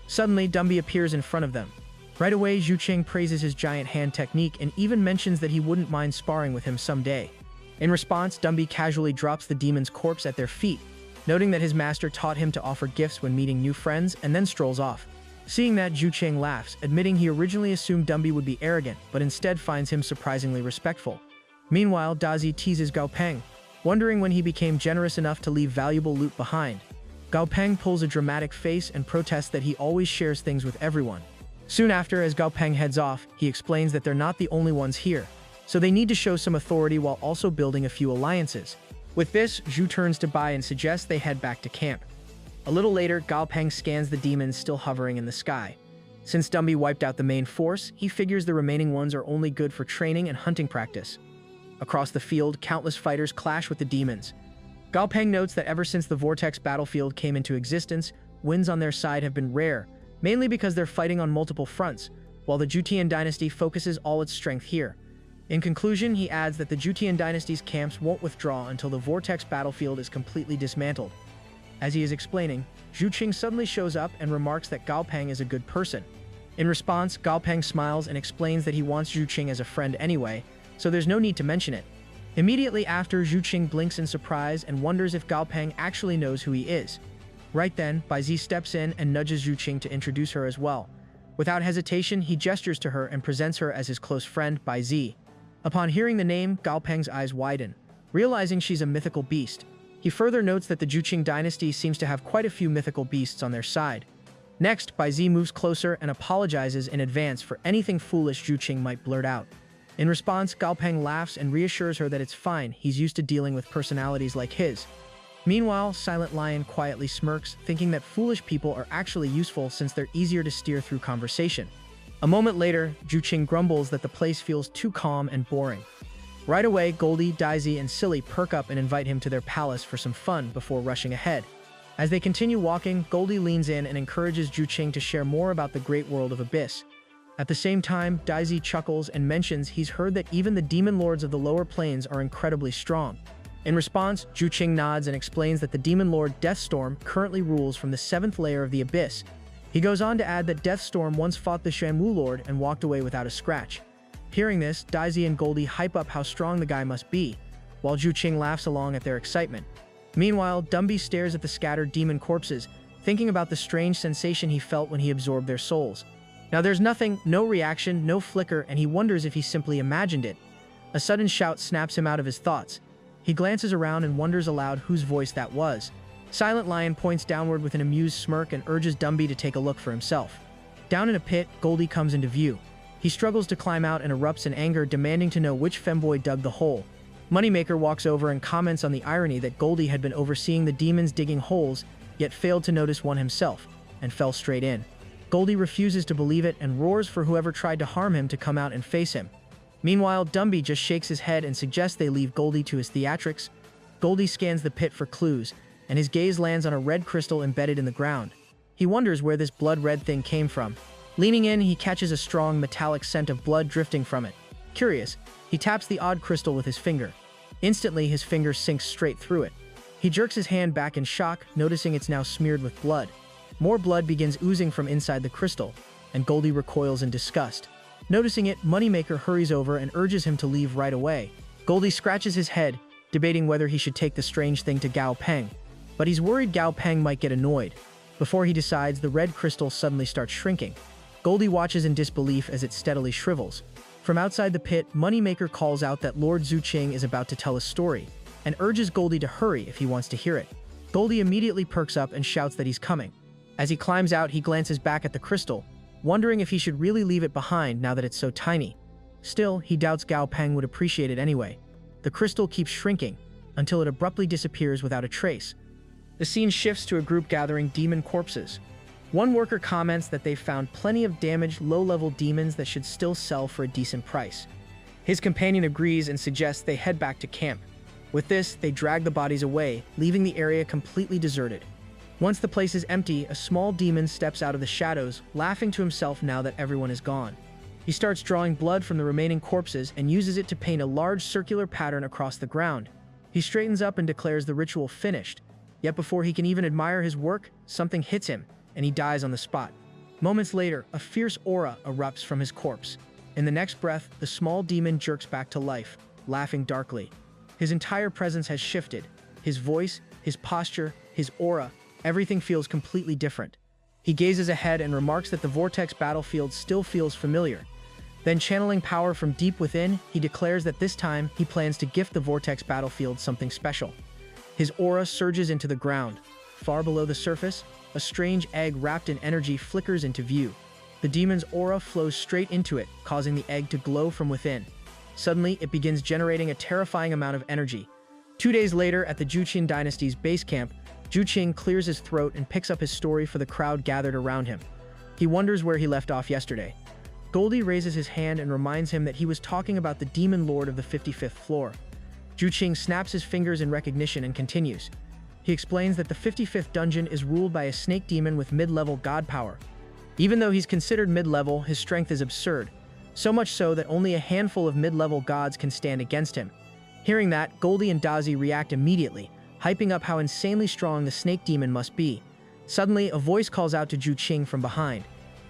Suddenly, Dumby appears in front of them. Right away, Zhu Qing praises his giant hand technique and even mentions that he wouldn't mind sparring with him someday. In response, Dumby casually drops the demon's corpse at their feet, noting that his master taught him to offer gifts when meeting new friends, and then strolls off. Seeing that, Zhu Qing laughs, admitting he originally assumed Dumby would be arrogant, but instead finds him surprisingly respectful. Meanwhile, Dazi teases Gao Peng, wondering when he became generous enough to leave valuable loot behind. Gao Peng pulls a dramatic face and protests that he always shares things with everyone. Soon after, as Gao Peng heads off, he explains that they're not the only ones here, so they need to show some authority while also building a few alliances. With this, Zhu turns to Bai and suggests they head back to camp. A little later, Gao Peng scans the demons still hovering in the sky. Since Dumby wiped out the main force, he figures the remaining ones are only good for training and hunting practice. Across the field, countless fighters clash with the demons. Gao Peng notes that ever since the Vortex battlefield came into existence, wins on their side have been rare, mainly because they're fighting on multiple fronts, while the Jutian dynasty focuses all its strength here. In conclusion, he adds that the Jutian dynasty's camps won't withdraw until the Vortex battlefield is completely dismantled. As he is explaining, Zhu Qing suddenly shows up and remarks that Gao Peng is a good person. In response, Gao Peng smiles and explains that he wants Zhu Qing as a friend anyway, so there's no need to mention it. Immediately after, Zhu Qing blinks in surprise and wonders if Gao Peng actually knows who he is. Right then, Bai Zi steps in and nudges Zhu Qing to introduce her as well. Without hesitation, he gestures to her and presents her as his close friend, Bai Zi. Upon hearing the name, Gao Peng's eyes widen, realizing she's a mythical beast. He further notes that the Juqing dynasty seems to have quite a few mythical beasts on their side. Next, Bai Zi moves closer and apologizes in advance for anything foolish Juqing might blurt out. In response, Gao Peng laughs and reassures her that it's fine, he's used to dealing with personalities like his. Meanwhile, Silent Lion quietly smirks, thinking that foolish people are actually useful since they're easier to steer through conversation. A moment later, Juqing grumbles that the place feels too calm and boring. Right away, Goldie, Daisy, and Silly perk up and invite him to their palace for some fun before rushing ahead. As they continue walking, Goldie leans in and encourages Juqing to share more about the great world of Abyss. At the same time, Daisy chuckles and mentions he's heard that even the demon lords of the lower planes are incredibly strong. In response, Juqing nods and explains that the demon lord Deathstorm currently rules from the 7th layer of the Abyss. He goes on to add that Deathstorm once fought the Shenwu Lord and walked away without a scratch. Hearing this, Daisy and Goldie hype up how strong the guy must be, while Juqing laughs along at their excitement. Meanwhile, Dumby stares at the scattered demon corpses, thinking about the strange sensation he felt when he absorbed their souls. Now there's nothing, no reaction, no flicker, and he wonders if he simply imagined it. A sudden shout snaps him out of his thoughts. He glances around and wonders aloud whose voice that was. Silent Lion points downward with an amused smirk and urges Dumby to take a look for himself. Down in a pit, Goldie comes into view. He struggles to climb out and erupts in anger, demanding to know which femboy dug the hole. Moneymaker walks over and comments on the irony that Goldie had been overseeing the demons digging holes, yet failed to notice one himself, and fell straight in. Goldie refuses to believe it and roars for whoever tried to harm him to come out and face him. Meanwhile, Dumby just shakes his head and suggests they leave Goldie to his theatrics. Goldie scans the pit for clues, and his gaze lands on a red crystal embedded in the ground. He wonders where this blood-red thing came from. Leaning in, he catches a strong metallic scent of blood drifting from it. Curious, he taps the odd crystal with his finger. Instantly, his finger sinks straight through it. He jerks his hand back in shock, noticing it's now smeared with blood. More blood begins oozing from inside the crystal, and Goldie recoils in disgust. Noticing it, Moneymaker hurries over and urges him to leave right away. Goldie scratches his head, debating whether he should take the strange thing to Gao Peng. But he's worried Gao Peng might get annoyed. Before he decides, the red crystal suddenly starts shrinking. Goldie watches in disbelief as it steadily shrivels. From outside the pit, Moneymaker calls out that Lord Zuqing is about to tell a story, and urges Goldie to hurry if he wants to hear it. Goldie immediately perks up and shouts that he's coming. As he climbs out, he glances back at the crystal, wondering if he should really leave it behind now that it's so tiny. Still, he doubts Gao Peng would appreciate it anyway. The crystal keeps shrinking, until it abruptly disappears without a trace. The scene shifts to a group gathering demon corpses. One worker comments that they've found plenty of damaged, low-level demons that should still sell for a decent price. His companion agrees and suggests they head back to camp. With this, they drag the bodies away, leaving the area completely deserted. Once the place is empty, a small demon steps out of the shadows, laughing to himself now that everyone is gone. He starts drawing blood from the remaining corpses and uses it to paint a large circular pattern across the ground. He straightens up and declares the ritual finished, yet before he can even admire his work, something hits him, and he dies on the spot. Moments later, a fierce aura erupts from his corpse. In the next breath, the small demon jerks back to life, laughing darkly. His entire presence has shifted. His voice, his posture, his aura, everything feels completely different. He gazes ahead and remarks that the Vortex battlefield still feels familiar. Then, channeling power from deep within, he declares that this time he plans to gift the Vortex battlefield something special. His aura surges into the ground. Far below the surface, a strange egg wrapped in energy flickers into view. The demon's aura flows straight into it, causing the egg to glow from within. Suddenly, it begins generating a terrifying amount of energy. 2 days later, at the Juqin dynasty's base camp, Zuqing clears his throat and picks up his story for the crowd gathered around him. He wonders where he left off yesterday. Goldie raises his hand and reminds him that he was talking about the demon lord of the 55th floor. Zuqing snaps his fingers in recognition and continues. He explains that the 55th dungeon is ruled by a snake demon with mid-level god power. Even though he's considered mid-level, his strength is absurd, so much so that only a handful of mid-level gods can stand against him. Hearing that, Goldie and Dazi react immediately, hyping up how insanely strong the snake demon must be. Suddenly, a voice calls out to Zuqing from behind.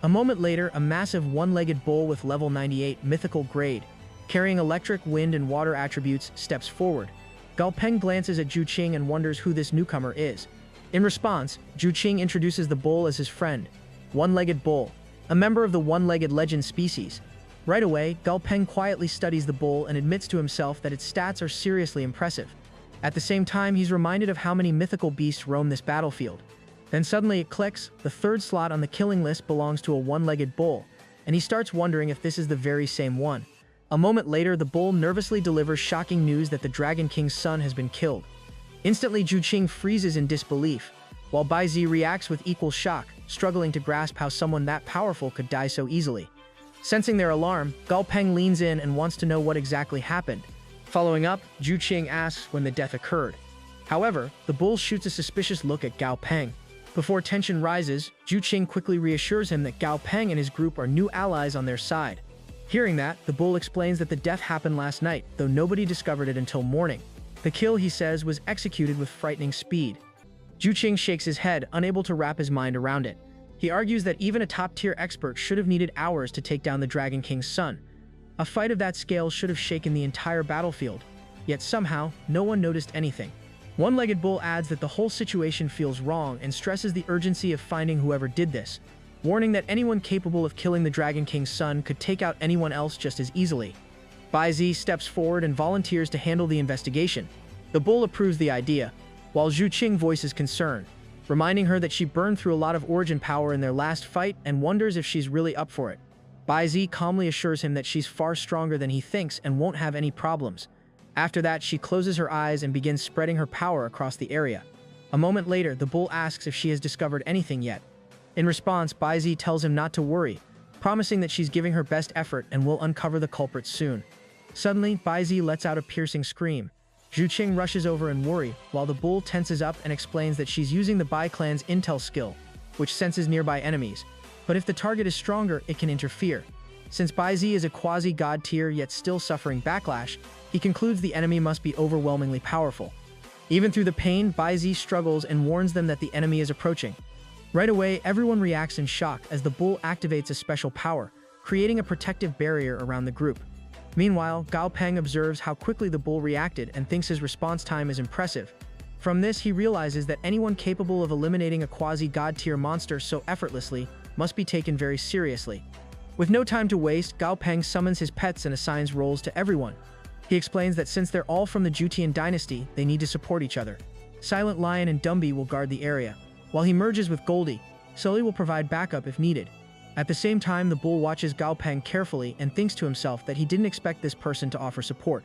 A moment later, a massive one-legged bull with level 98 mythical grade, carrying electric, wind, and water attributes, steps forward. Gao Peng glances at Zuqing and wonders who this newcomer is. In response, Zuqing introduces the bull as his friend, One-Legged Bull, a member of the one-legged legend species. Right away, Gao Peng quietly studies the bull and admits to himself that its stats are seriously impressive. At the same time, he's reminded of how many mythical beasts roam this battlefield. Then suddenly it clicks, the third slot on the killing list belongs to a one-legged bull, and he starts wondering if this is the very same one. A moment later, the bull nervously delivers shocking news that the Dragon King's son has been killed. Instantly, Zuqing freezes in disbelief, while Bai Zi reacts with equal shock, struggling to grasp how someone that powerful could die so easily. Sensing their alarm, Gao Peng leans in and wants to know what exactly happened. Following up, Zuqing asks when the death occurred. However, the bull shoots a suspicious look at Gao Peng. Before tension rises, Zuqing quickly reassures him that Gao Peng and his group are new allies on their side. Hearing that, the bull explains that the death happened last night, though nobody discovered it until morning. The kill, he says, was executed with frightening speed. Zuqing shakes his head, unable to wrap his mind around it. He argues that even a top-tier expert should have needed hours to take down the Dragon King's son. A fight of that scale should have shaken the entire battlefield, yet somehow, no one noticed anything. One-Legged Bull adds that the whole situation feels wrong and stresses the urgency of finding whoever did this, warning that anyone capable of killing the Dragon King's son could take out anyone else just as easily. Bai Zi steps forward and volunteers to handle the investigation. The bull approves the idea, while Zuqing voices concern, reminding her that she burned through a lot of origin power in their last fight and wonders if she's really up for it. Bai Zi calmly assures him that she's far stronger than he thinks and won't have any problems. After that, she closes her eyes and begins spreading her power across the area. A moment later, the bull asks if she has discovered anything yet. In response, Bai Zi tells him not to worry, promising that she's giving her best effort and will uncover the culprit soon. Suddenly, Bai Zi lets out a piercing scream. Zuqing rushes over in worry, while the bull tenses up and explains that she's using the Bai clan's intel skill, which senses nearby enemies. But if the target is stronger, it can interfere. Since Bai Zi is a quasi-god tier yet still suffering backlash, he concludes the enemy must be overwhelmingly powerful. Even through the pain, Bai Zi struggles and warns them that the enemy is approaching. Right away, everyone reacts in shock as the bull activates a special power, creating a protective barrier around the group. Meanwhile, Gao Peng observes how quickly the bull reacted and thinks his response time is impressive. From this, he realizes that anyone capable of eliminating a quasi-god tier monster so effortlessly must be taken very seriously. With no time to waste, Gao Peng summons his pets and assigns roles to everyone. He explains that since they're all from the Jutian dynasty, they need to support each other. Silent Lion and Dumby will guard the area, while he merges with Goldie. Sully will provide backup if needed. At the same time, the bull watches Gao Peng carefully and thinks to himself that he didn't expect this person to offer support.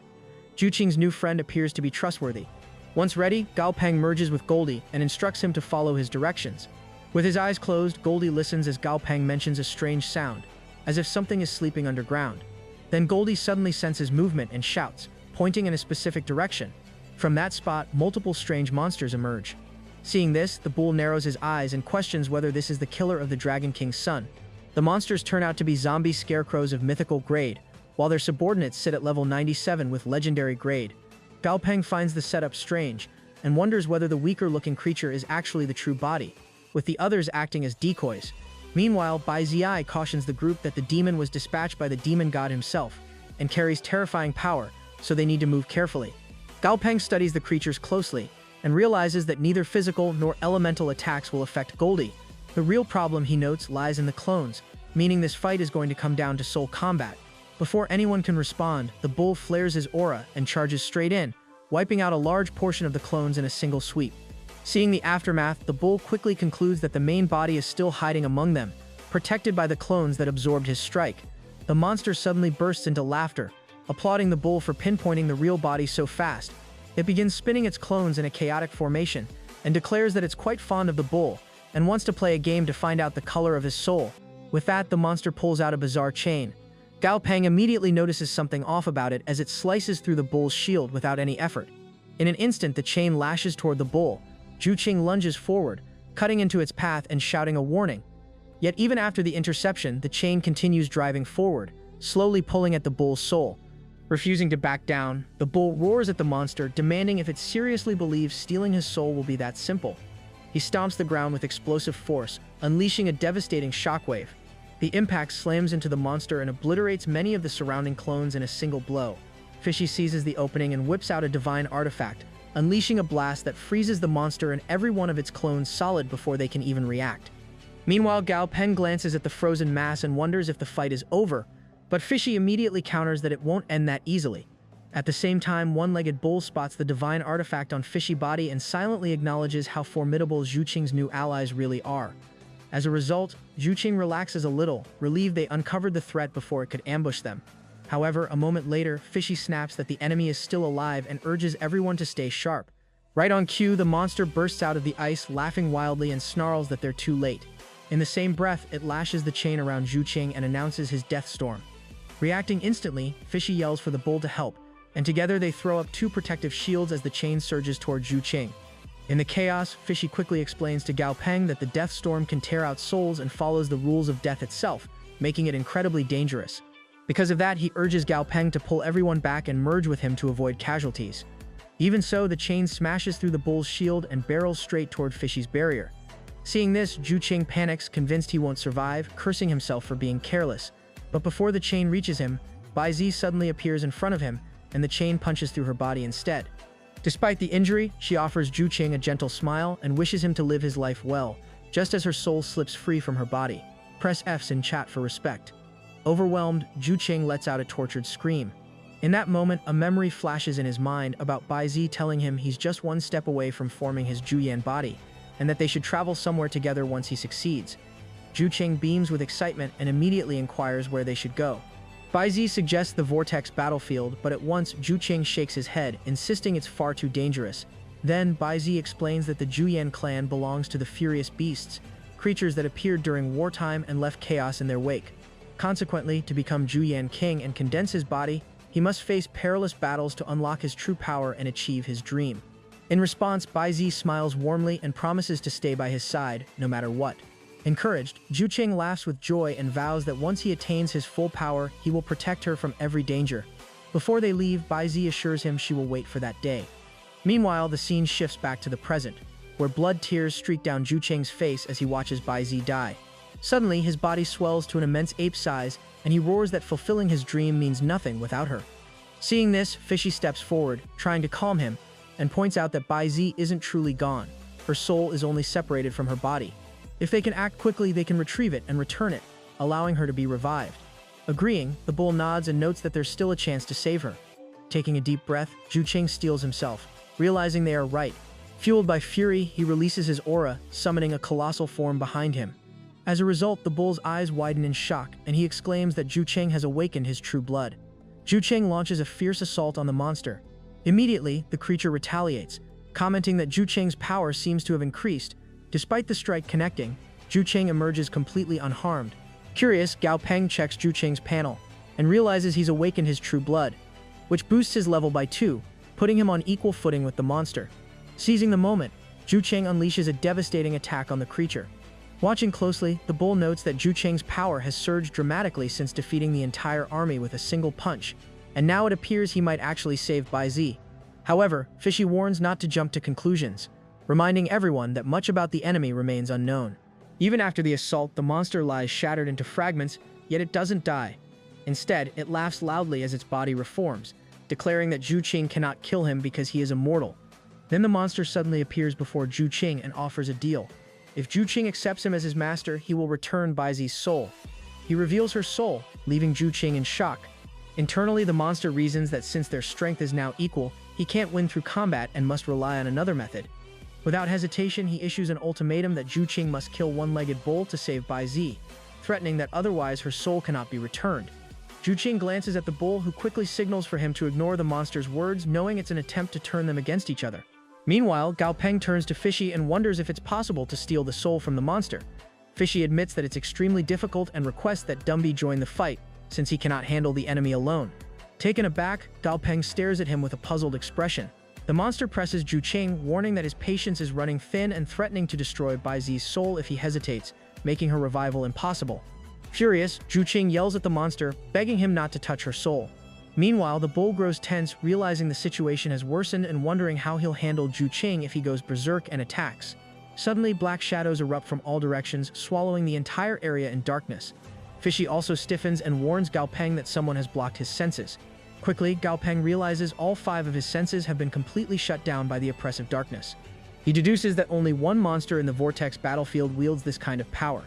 Juqing's new friend appears to be trustworthy. Once ready, Gao Peng merges with Goldie and instructs him to follow his directions. With his eyes closed, Goldie listens as Gao Peng mentions a strange sound, as if something is sleeping underground. Then Goldie suddenly senses movement and shouts, pointing in a specific direction. From that spot, multiple strange monsters emerge. Seeing this, the bull narrows his eyes and questions whether this is the killer of the Dragon King's son. The monsters turn out to be zombie scarecrows of mythical grade, while their subordinates sit at level 97 with legendary grade. Gao Peng finds the setup strange and wonders whether the weaker-looking creature is actually the true body, with the others acting as decoys. Meanwhile, Bai Zi cautions the group that the demon was dispatched by the demon god himself and carries terrifying power, so they need to move carefully. Gao Peng studies the creatures closely and realizes that neither physical nor elemental attacks will affect Goldie. The real problem, he notes, lies in the clones, meaning this fight is going to come down to soul combat. Before anyone can respond, the bull flares his aura and charges straight in, wiping out a large portion of the clones in a single sweep. Seeing the aftermath, the bull quickly concludes that the main body is still hiding among them, protected by the clones that absorbed his strike. The monster suddenly bursts into laughter, applauding the bull for pinpointing the real body so fast. It begins spinning its clones in a chaotic formation and declares that it's quite fond of the bull and wants to play a game to find out the color of his soul. With that, the monster pulls out a bizarre chain. Gao Peng immediately notices something off about it as it slices through the bull's shield without any effort. In an instant, the chain lashes toward the bull. Juqing lunges forward, cutting into its path and shouting a warning. Yet even after the interception, the chain continues driving forward, slowly pulling at the bull's soul. Refusing to back down, the bull roars at the monster, demanding if it seriously believes stealing his soul will be that simple. He stomps the ground with explosive force, unleashing a devastating shockwave. The impact slams into the monster and obliterates many of the surrounding clones in a single blow. Fishy seizes the opening and whips out a divine artifact, unleashing a blast that freezes the monster and every one of its clones solid before they can even react. Meanwhile, Gao Peng glances at the frozen mass and wonders if the fight is over, but Fishy immediately counters that it won't end that easily. At the same time, one-legged bull spots the divine artifact on Fishy body and silently acknowledges how formidable Juqing's new allies really are. As a result, Juqing relaxes a little, relieved they uncovered the threat before it could ambush them. However, a moment later, Fishy snaps that the enemy is still alive and urges everyone to stay sharp. Right on cue, the monster bursts out of the ice, laughing wildly and snarls that they're too late. In the same breath, it lashes the chain around Juqing and announces his death storm. Reacting instantly, Fishy yells for the bull to help, and together they throw up two protective shields as the chain surges toward Juqing. In the chaos, Fishy quickly explains to Gao Peng that the death storm can tear out souls and follows the rules of death itself, making it incredibly dangerous. Because of that, he urges Gao Peng to pull everyone back and merge with him to avoid casualties. Even so, the chain smashes through the bull's shield and barrels straight toward Fishy's barrier. Seeing this, Juqing panics, convinced he won't survive, cursing himself for being careless. But before the chain reaches him, Bai Zi suddenly appears in front of him, and the chain punches through her body instead. Despite the injury, she offers Juqing a gentle smile and wishes him to live his life well, just as her soul slips free from her body. Press Fs in chat for respect. Overwhelmed, Juqing lets out a tortured scream. In that moment, a memory flashes in his mind about Bai Zi telling him he's just one step away from forming his Juyan body, and that they should travel somewhere together once he succeeds. Juqing beams with excitement and immediately inquires where they should go. Bai Zi suggests the Vortex battlefield, but at once Juqing shakes his head, insisting it's far too dangerous. Then, Bai Zi explains that the Juyan clan belongs to the Furious Beasts, creatures that appeared during wartime and left chaos in their wake. Consequently, to become Juyan king and condense his body, he must face perilous battles to unlock his true power and achieve his dream. In response, Bai Zi smiles warmly and promises to stay by his side, no matter what. Encouraged, Jucheng laughs with joy and vows that once he attains his full power, he will protect her from every danger. Before they leave, Baizi assures him she will wait for that day. Meanwhile, the scene shifts back to the present, where blood tears streak down Jucheng's face as he watches Baizi die. Suddenly, his body swells to an immense ape size, and he roars that fulfilling his dream means nothing without her. Seeing this, Fishy steps forward, trying to calm him, and points out that Baizi isn't truly gone. Her soul is only separated from her body. If they can act quickly, they can retrieve it and return it, allowing her to be revived. Agreeing, the bull nods and notes that there's still a chance to save her. Taking a deep breath, Jucheng steels himself, realizing they are right. Fueled by fury, he releases his aura, summoning a colossal form behind him. As a result, the bull's eyes widen in shock, and he exclaims that Jucheng has awakened his true blood. Jucheng launches a fierce assault on the monster. Immediately, the creature retaliates, commenting that Jucheng's power seems to have increased. Despite the strike connecting, Jucheng emerges completely unharmed. Curious, Gao Peng checks Jucheng's panel and realizes he's awakened his true blood, which boosts his level by 2, putting him on equal footing with the monster. Seizing the moment, Jucheng unleashes a devastating attack on the creature. Watching closely, the bull notes that Jucheng's power has surged dramatically since defeating the entire army with a single punch, and now it appears he might actually save Baizi. However, Fishy warns not to jump to conclusions, reminding everyone that much about the enemy remains unknown. Even after the assault, the monster lies shattered into fragments, yet it doesn't die. Instead, it laughs loudly as its body reforms, declaring that Jucheng cannot kill him because he is immortal. Then the monster suddenly appears before Jucheng and offers a deal. If Jucheng accepts him as his master, he will return Baizi's soul. He reveals her soul, leaving Jucheng in shock. Internally, the monster reasons that since their strength is now equal, he can't win through combat and must rely on another method. Without hesitation, he issues an ultimatum that Jucheng must kill one-legged bull to save Baizi, threatening that otherwise her soul cannot be returned. Jucheng glances at the bull, who quickly signals for him to ignore the monster's words, knowing it's an attempt to turn them against each other. Meanwhile, Gao Peng turns to Fishy and wonders if it's possible to steal the soul from the monster. Fishy admits that it's extremely difficult and requests that Dumby join the fight, since he cannot handle the enemy alone. Taken aback, Gao Peng stares at him with a puzzled expression. The monster presses Jucheng, warning that his patience is running thin and threatening to destroy Baizi's soul if he hesitates, making her revival impossible. Furious, Jucheng yells at the monster, begging him not to touch her soul. Meanwhile, the bull grows tense, realizing the situation has worsened and wondering how he'll handle Jucheng if he goes berserk and attacks. Suddenly, black shadows erupt from all directions, swallowing the entire area in darkness. Fishy also stiffens and warns Gao Peng that someone has blocked his senses. Quickly, Gao Peng realizes all 5 of his senses have been completely shut down by the oppressive darkness. He deduces that only one monster in the Vortex battlefield wields this kind of power.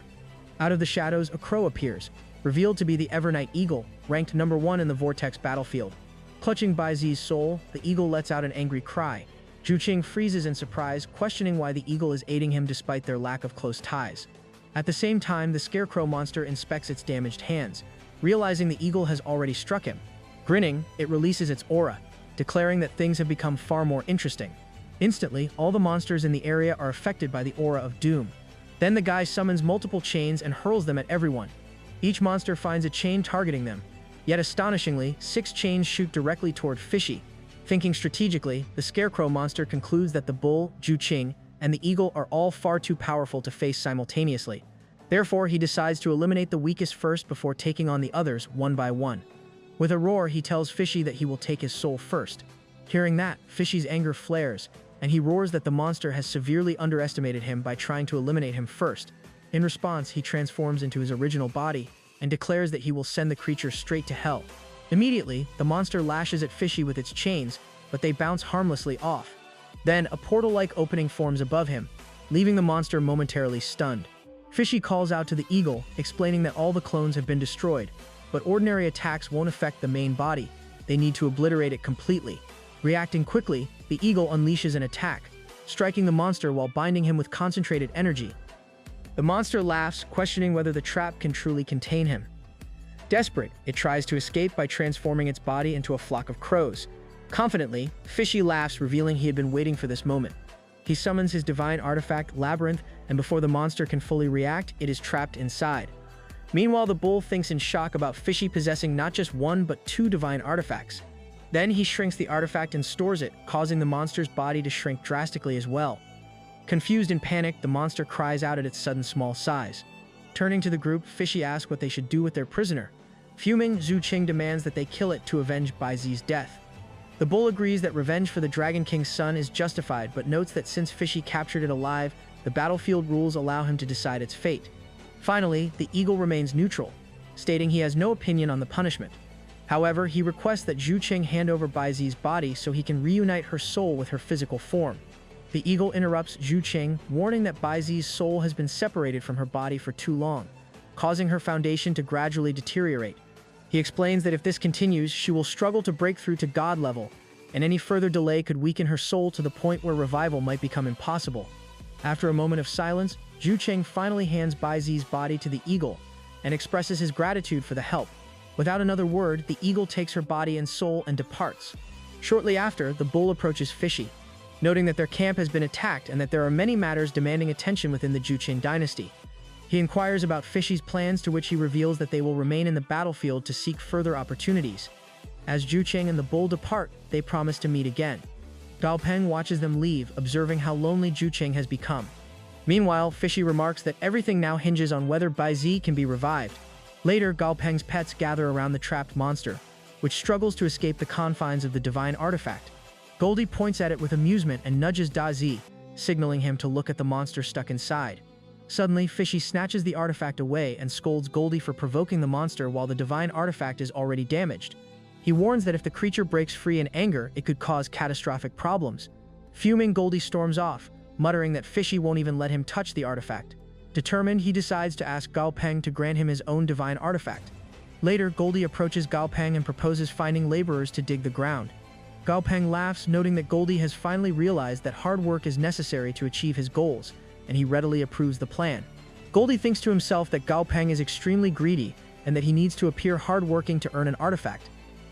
Out of the shadows, a crow appears, revealed to be the Evernight Eagle, ranked number 1 in the Vortex battlefield. Clutching Baizi's soul, the eagle lets out an angry cry. Jucheng freezes in surprise, questioning why the eagle is aiding him despite their lack of close ties. At the same time, the scarecrow monster inspects its damaged hands, realizing the eagle has already struck him. Grinning, it releases its aura, declaring that things have become far more interesting. Instantly, all the monsters in the area are affected by the aura of doom. Then the guy summons multiple chains and hurls them at everyone. Each monster finds a chain targeting them, yet astonishingly, 6 chains shoot directly toward Fishy. Thinking strategically, the scarecrow monster concludes that the bull, Jucheng, and the eagle are all far too powerful to face simultaneously. Therefore, he decides to eliminate the weakest first before taking on the others one by one. With a roar, he tells Fishy that he will take his soul first. Hearing that, Fishy's anger flares, and he roars that the monster has severely underestimated him by trying to eliminate him first. In response, he transforms into his original body and declares that he will send the creature straight to hell. Immediately, the monster lashes at Fishy with its chains, but they bounce harmlessly off. Then, a portal-like opening forms above him, leaving the monster momentarily stunned. Fishy calls out to the eagle, explaining that all the clones have been destroyed, but ordinary attacks won't affect the main body. They need to obliterate it completely. Reacting quickly, the eagle unleashes an attack, striking the monster while binding him with concentrated energy. The monster laughs, questioning whether the trap can truly contain him. Desperate, it tries to escape by transforming its body into a flock of crows. Confidently, Fishy laughs, revealing he had been waiting for this moment. He summons his divine artifact, Labyrinth, and before the monster can fully react, it is trapped inside. Meanwhile, the bull thinks in shock about Fishy possessing not just 1 but 2 divine artifacts. Then he shrinks the artifact and stores it, causing the monster's body to shrink drastically as well. Confused and panicked, the monster cries out at its sudden small size. Turning to the group, Fishy asks what they should do with their prisoner. Fuming, Zhu Qing demands that they kill it to avenge Bai Zi's death. The bull agrees that revenge for the Dragon King's son is justified, but notes that since Fishy captured it alive, the battlefield rules allow him to decide its fate. Finally, the eagle remains neutral, stating he has no opinion on the punishment. However, he requests that Zhu Qing hand over Bai Zi's body so he can reunite her soul with her physical form. The eagle interrupts Zhu Qing, warning that Bai Zi's soul has been separated from her body for too long, causing her foundation to gradually deteriorate. He explains that if this continues, she will struggle to break through to God level, and any further delay could weaken her soul to the point where revival might become impossible. After a moment of silence, Zhu Qing finally hands Bai Zi's body to the eagle and expresses his gratitude for the help. Without another word, the eagle takes her body and soul and departs. Shortly after, the bull approaches Fishy, noting that their camp has been attacked and that there are many matters demanding attention within the Zhu Qing dynasty. He inquires about Fishy's plans, to which he reveals that they will remain in the battlefield to seek further opportunities. As Zhu Qing and the bull depart, they promise to meet again. Gao Peng watches them leave, observing how lonely Zhu Qing has become. Meanwhile, Fishy remarks that everything now hinges on whether Bai Zi can be revived. Later, Gao Peng's pets gather around the trapped monster, which struggles to escape the confines of the divine artifact. Goldie points at it with amusement and nudges Da Zi, signaling him to look at the monster stuck inside. Suddenly, Fishy snatches the artifact away and scolds Goldie for provoking the monster while the divine artifact is already damaged. He warns that if the creature breaks free in anger, it could cause catastrophic problems. Fuming, Goldie storms off, muttering that Fishy won't even let him touch the artifact. Determined, he decides to ask Gao Peng to grant him his own divine artifact. Later, Goldie approaches Gao Peng and proposes finding laborers to dig the ground. Gao Peng laughs, noting that Goldie has finally realized that hard work is necessary to achieve his goals, and he readily approves the plan. Goldie thinks to himself that Gao Peng is extremely greedy and that he needs to appear hardworking to earn an artifact.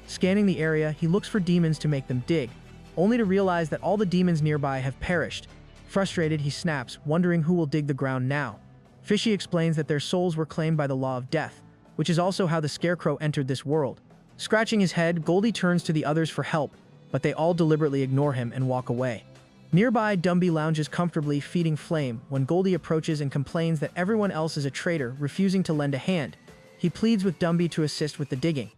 Scanning the area, he looks for demons to make them dig, only to realize that all the demons nearby have perished. Frustrated, he snaps, wondering who will dig the ground now. Fishy explains that their souls were claimed by the law of death, which is also how the Scarecrow entered this world. Scratching his head, Goldie turns to the others for help, but they all deliberately ignore him and walk away. Nearby, Dumby lounges comfortably, feeding Flame, when Goldie approaches and complains that everyone else is a traitor, refusing to lend a hand. He pleads with Dumby to assist with the digging.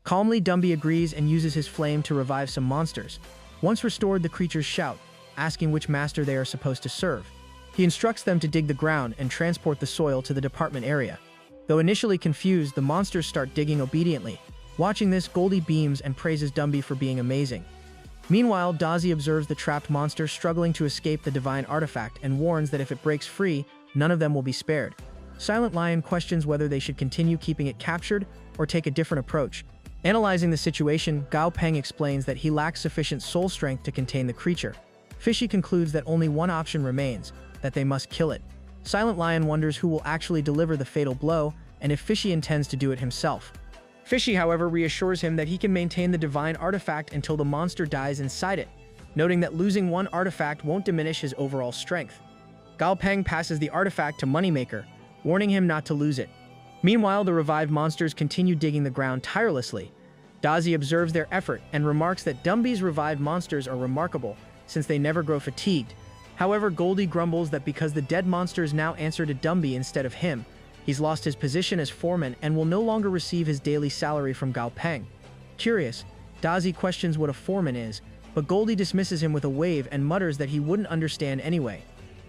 Calmly, Dumby agrees and uses his flame to revive some monsters. Once restored, the creatures shout, asking which master they are supposed to serve. He instructs them to dig the ground and transport the soil to the department area. Though initially confused, the monsters start digging obediently. Watching this, Goldie beams and praises Dumby for being amazing. Meanwhile, Dazi observes the trapped monster struggling to escape the divine artifact and warns that if it breaks free, none of them will be spared. Silent Lion questions whether they should continue keeping it captured or take a different approach. Analyzing the situation, Gao Peng explains that he lacks sufficient soul strength to contain the creature. Fishy concludes that only one option remains, that they must kill it. Silent Lion wonders who will actually deliver the fatal blow and if Fishy intends to do it himself. Fishy, however, reassures him that he can maintain the divine artifact until the monster dies inside it, noting that losing one artifact won't diminish his overall strength. Gao Peng passes the artifact to Moneymaker, warning him not to lose it. Meanwhile, the revived monsters continue digging the ground tirelessly. Dazi observes their effort and remarks that Dumby's revived monsters are remarkable, since they never grow fatigued. However, Goldie grumbles that because the dead monsters now answer to Dumby instead of him, he's lost his position as foreman and will no longer receive his daily salary from Gao Peng. Curious, Dazi questions what a foreman is, but Goldie dismisses him with a wave and mutters that he wouldn't understand anyway.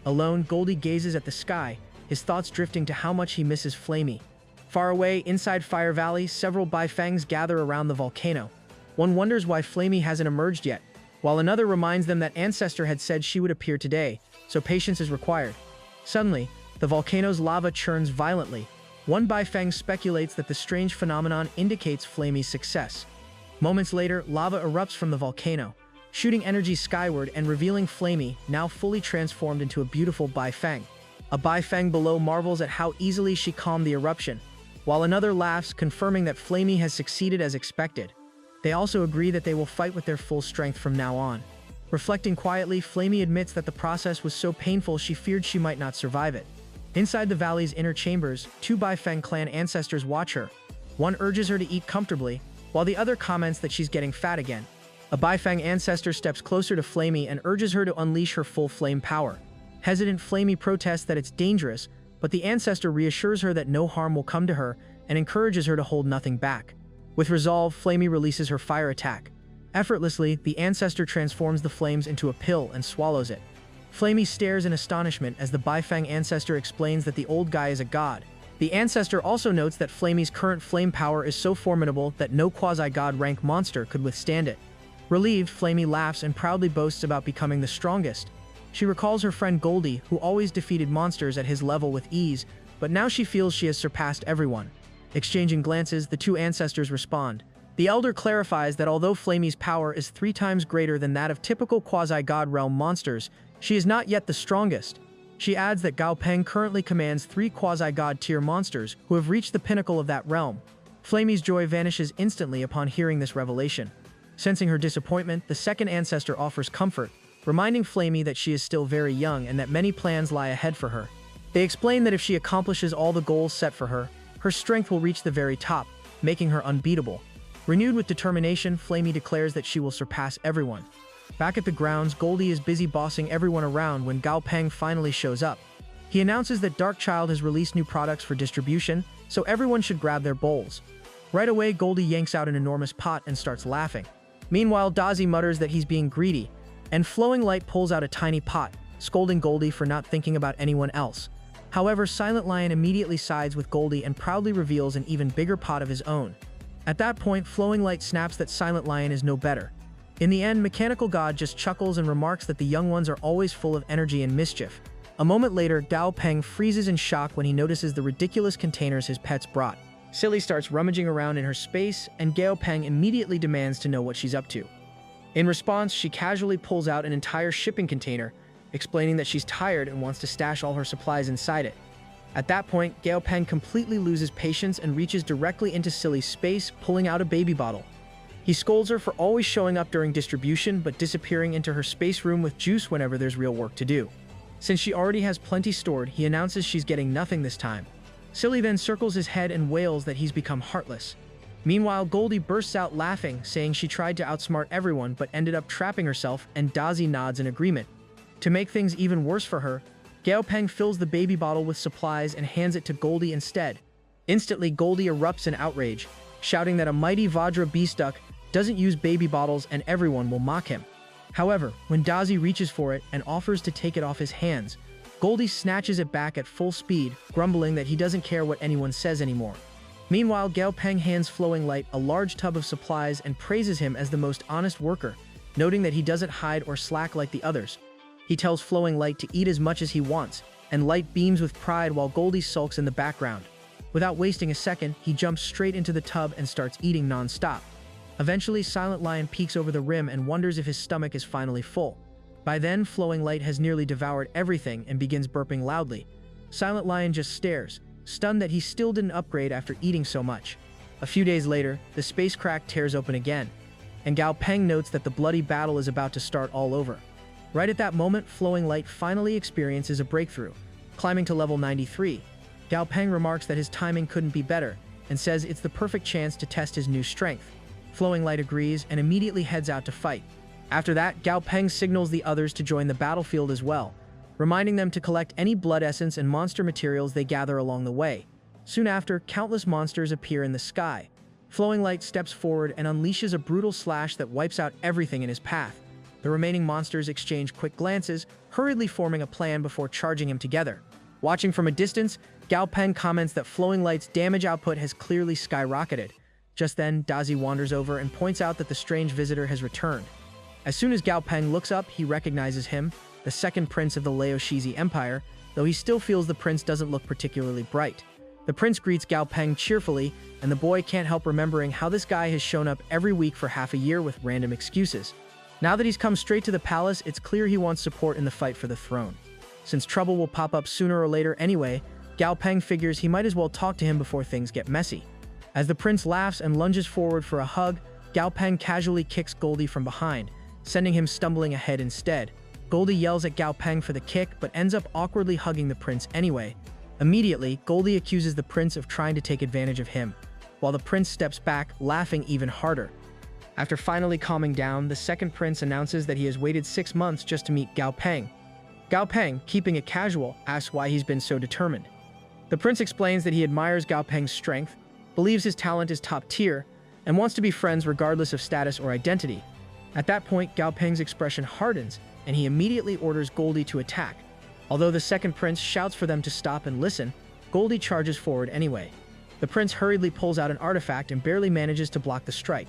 Alone, Goldie gazes at the sky, his thoughts drifting to how much he misses Flamey. Far away, inside Fire Valley, several Baifangs gather around the volcano. One wonders why Flamey hasn't emerged yet, while another reminds them that Ancestor had said she would appear today, so patience is required. Suddenly, the volcano's lava churns violently. One Baifang speculates that the strange phenomenon indicates Flamey's success. Moments later, lava erupts from the volcano, shooting energy skyward and revealing Flamey, now fully transformed into a beautiful Baifang. A Baifang below marvels at how easily she calmed the eruption, while another laughs, confirming that Flamey has succeeded as expected. They also agree that they will fight with their full strength from now on. Reflecting quietly, Flamey admits that the process was so painful she feared she might not survive it. Inside the valley's inner chambers, two Baifang clan ancestors watch her. One urges her to eat comfortably, while the other comments that she's getting fat again. A Baifang ancestor steps closer to Flamey and urges her to unleash her full flame power. Hesitant, Flamey protests that it's dangerous, but the ancestor reassures her that no harm will come to her and encourages her to hold nothing back. With resolve, Flamey releases her fire attack. Effortlessly, the ancestor transforms the flames into a pill and swallows it. Flamey stares in astonishment as the Bifang ancestor explains that the old guy is a god. The ancestor also notes that Flamey's current flame power is so formidable that no quasi-god rank monster could withstand it. Relieved, Flamey laughs and proudly boasts about becoming the strongest. She recalls her friend Goldie, who always defeated monsters at his level with ease, but now she feels she has surpassed everyone. Exchanging glances, the two ancestors respond. The elder clarifies that although Flamey's power is 3 times greater than that of typical quasi-god realm monsters, she is not yet the strongest. She adds that Gao Peng currently commands 3 quasi-god tier monsters who have reached the pinnacle of that realm. Flamey's joy vanishes instantly upon hearing this revelation. Sensing her disappointment, the second ancestor offers comfort, reminding Flamey that she is still very young and that many plans lie ahead for her. They explain that if she accomplishes all the goals set for her, her strength will reach the very top, making her unbeatable. Renewed with determination, Flamey declares that she will surpass everyone. Back at the grounds, Goldie is busy bossing everyone around when Gao Peng finally shows up. He announces that Darkchild has released new products for distribution, so everyone should grab their bowls. Right away, Goldie yanks out an enormous pot and starts laughing. Meanwhile, Dazi mutters that he's being greedy, and Flowing Light pulls out a tiny pot, scolding Goldie for not thinking about anyone else. However, Silent Lion immediately sides with Goldie and proudly reveals an even bigger pot of his own. At that point, Flowing Light snaps that Silent Lion is no better. In the end, Mechanical God just chuckles and remarks that the young ones are always full of energy and mischief. A moment later, Gao Peng freezes in shock when he notices the ridiculous containers his pets brought. Silly starts rummaging around in her space, and Gao Peng immediately demands to know what she's up to. In response, she casually pulls out an entire shipping container, explaining that she's tired and wants to stash all her supplies inside it. At that point, Gao Peng completely loses patience and reaches directly into Silly's space, pulling out a baby bottle. He scolds her for always showing up during distribution but disappearing into her space room with juice whenever there's real work to do. Since she already has plenty stored, he announces she's getting nothing this time. Silly then circles his head and wails that he's become heartless. Meanwhile, Goldie bursts out laughing, saying she tried to outsmart everyone but ended up trapping herself, and Dazi nods in agreement. To make things even worse for her, Gao Peng fills the baby bottle with supplies and hands it to Goldie instead. Instantly, Goldie erupts in outrage, shouting that a mighty Vajra Beastuck doesn't use baby bottles and everyone will mock him. However, when Dazi reaches for it and offers to take it off his hands, Goldie snatches it back at full speed, grumbling that he doesn't care what anyone says anymore. Meanwhile, Gao Peng hands Flowing Light a large tub of supplies and praises him as the most honest worker, noting that he doesn't hide or slack like the others. He tells Flowing Light to eat as much as he wants, and Light beams with pride while Goldie sulks in the background. Without wasting a second, he jumps straight into the tub and starts eating non-stop. Eventually, Silent Lion peeks over the rim and wonders if his stomach is finally full. By then, Flowing Light has nearly devoured everything and begins burping loudly. Silent Lion just stares, stunned that he still didn't upgrade after eating so much. A few days later, the space crack tears open again, and Gao Peng notes that the bloody battle is about to start all over. Right at that moment, Flowing Light finally experiences a breakthrough. Climbing to level 93, Gao Peng remarks that his timing couldn't be better, and says it's the perfect chance to test his new strength. Flowing Light agrees and immediately heads out to fight. After that, Gao Peng signals the others to join the battlefield as well, reminding them to collect any blood essence and monster materials they gather along the way. Soon after, countless monsters appear in the sky. Flowing Light steps forward and unleashes a brutal slash that wipes out everything in his path. The remaining monsters exchange quick glances, hurriedly forming a plan before charging him together. Watching from a distance, Gao Peng comments that Flowing Light's damage output has clearly skyrocketed. Just then, Dazi wanders over and points out that the strange visitor has returned. As soon as Gao Peng looks up, he recognizes him, the second prince of the Laoshizi Empire, though he still feels the prince doesn't look particularly bright. The prince greets Gao Peng cheerfully, and the boy can't help remembering how this guy has shown up every week for half a year with random excuses. Now that he's come straight to the palace, it's clear he wants support in the fight for the throne. Since trouble will pop up sooner or later anyway, Gao Peng figures he might as well talk to him before things get messy. As the prince laughs and lunges forward for a hug, Gao Peng casually kicks Goldie from behind, sending him stumbling ahead instead. Goldie yells at Gao Peng for the kick, but ends up awkwardly hugging the prince anyway. Immediately, Goldie accuses the prince of trying to take advantage of him, while the prince steps back, laughing even harder. After finally calming down, the second prince announces that he has waited 6 months just to meet Gao Peng. Gao Peng, keeping it casual, asks why he's been so determined. The prince explains that he admires Gao Peng's strength, believes his talent is top tier, and wants to be friends regardless of status or identity. At that point, Gao Peng's expression hardens, and he immediately orders Goldie to attack. Although the second prince shouts for them to stop and listen, Goldie charges forward anyway. The prince hurriedly pulls out an artifact and barely manages to block the strike.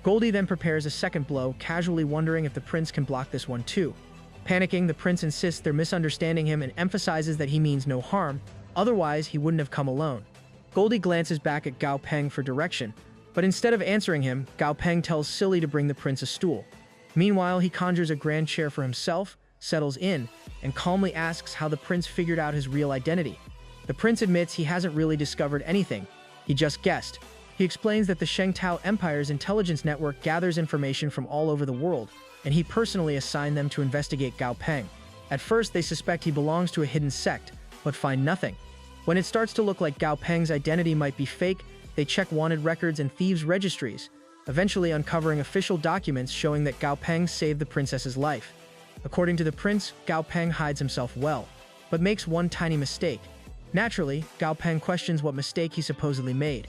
Goldie then prepares a second blow, casually wondering if the prince can block this one too. Panicking, the prince insists they're misunderstanding him and emphasizes that he means no harm, otherwise he wouldn't have come alone. Goldie glances back at Gao Peng for direction, but instead of answering him, Gao Peng tells Silly to bring the prince a stool. Meanwhile, he conjures a grand chair for himself, settles in, and calmly asks how the prince figured out his real identity. The prince admits he hasn't really discovered anything, he just guessed. He explains that the Shengtao Empire's intelligence network gathers information from all over the world, and he personally assigned them to investigate Gao Peng. At first, they suspect he belongs to a hidden sect, but find nothing. When it starts to look like Gao Peng's identity might be fake, they check wanted records and thieves' registries, eventually uncovering official documents showing that Gao Peng saved the princess's life. According to the prince, Gao Peng hides himself well, but makes one tiny mistake. Naturally, Gao Peng questions what mistake he supposedly made.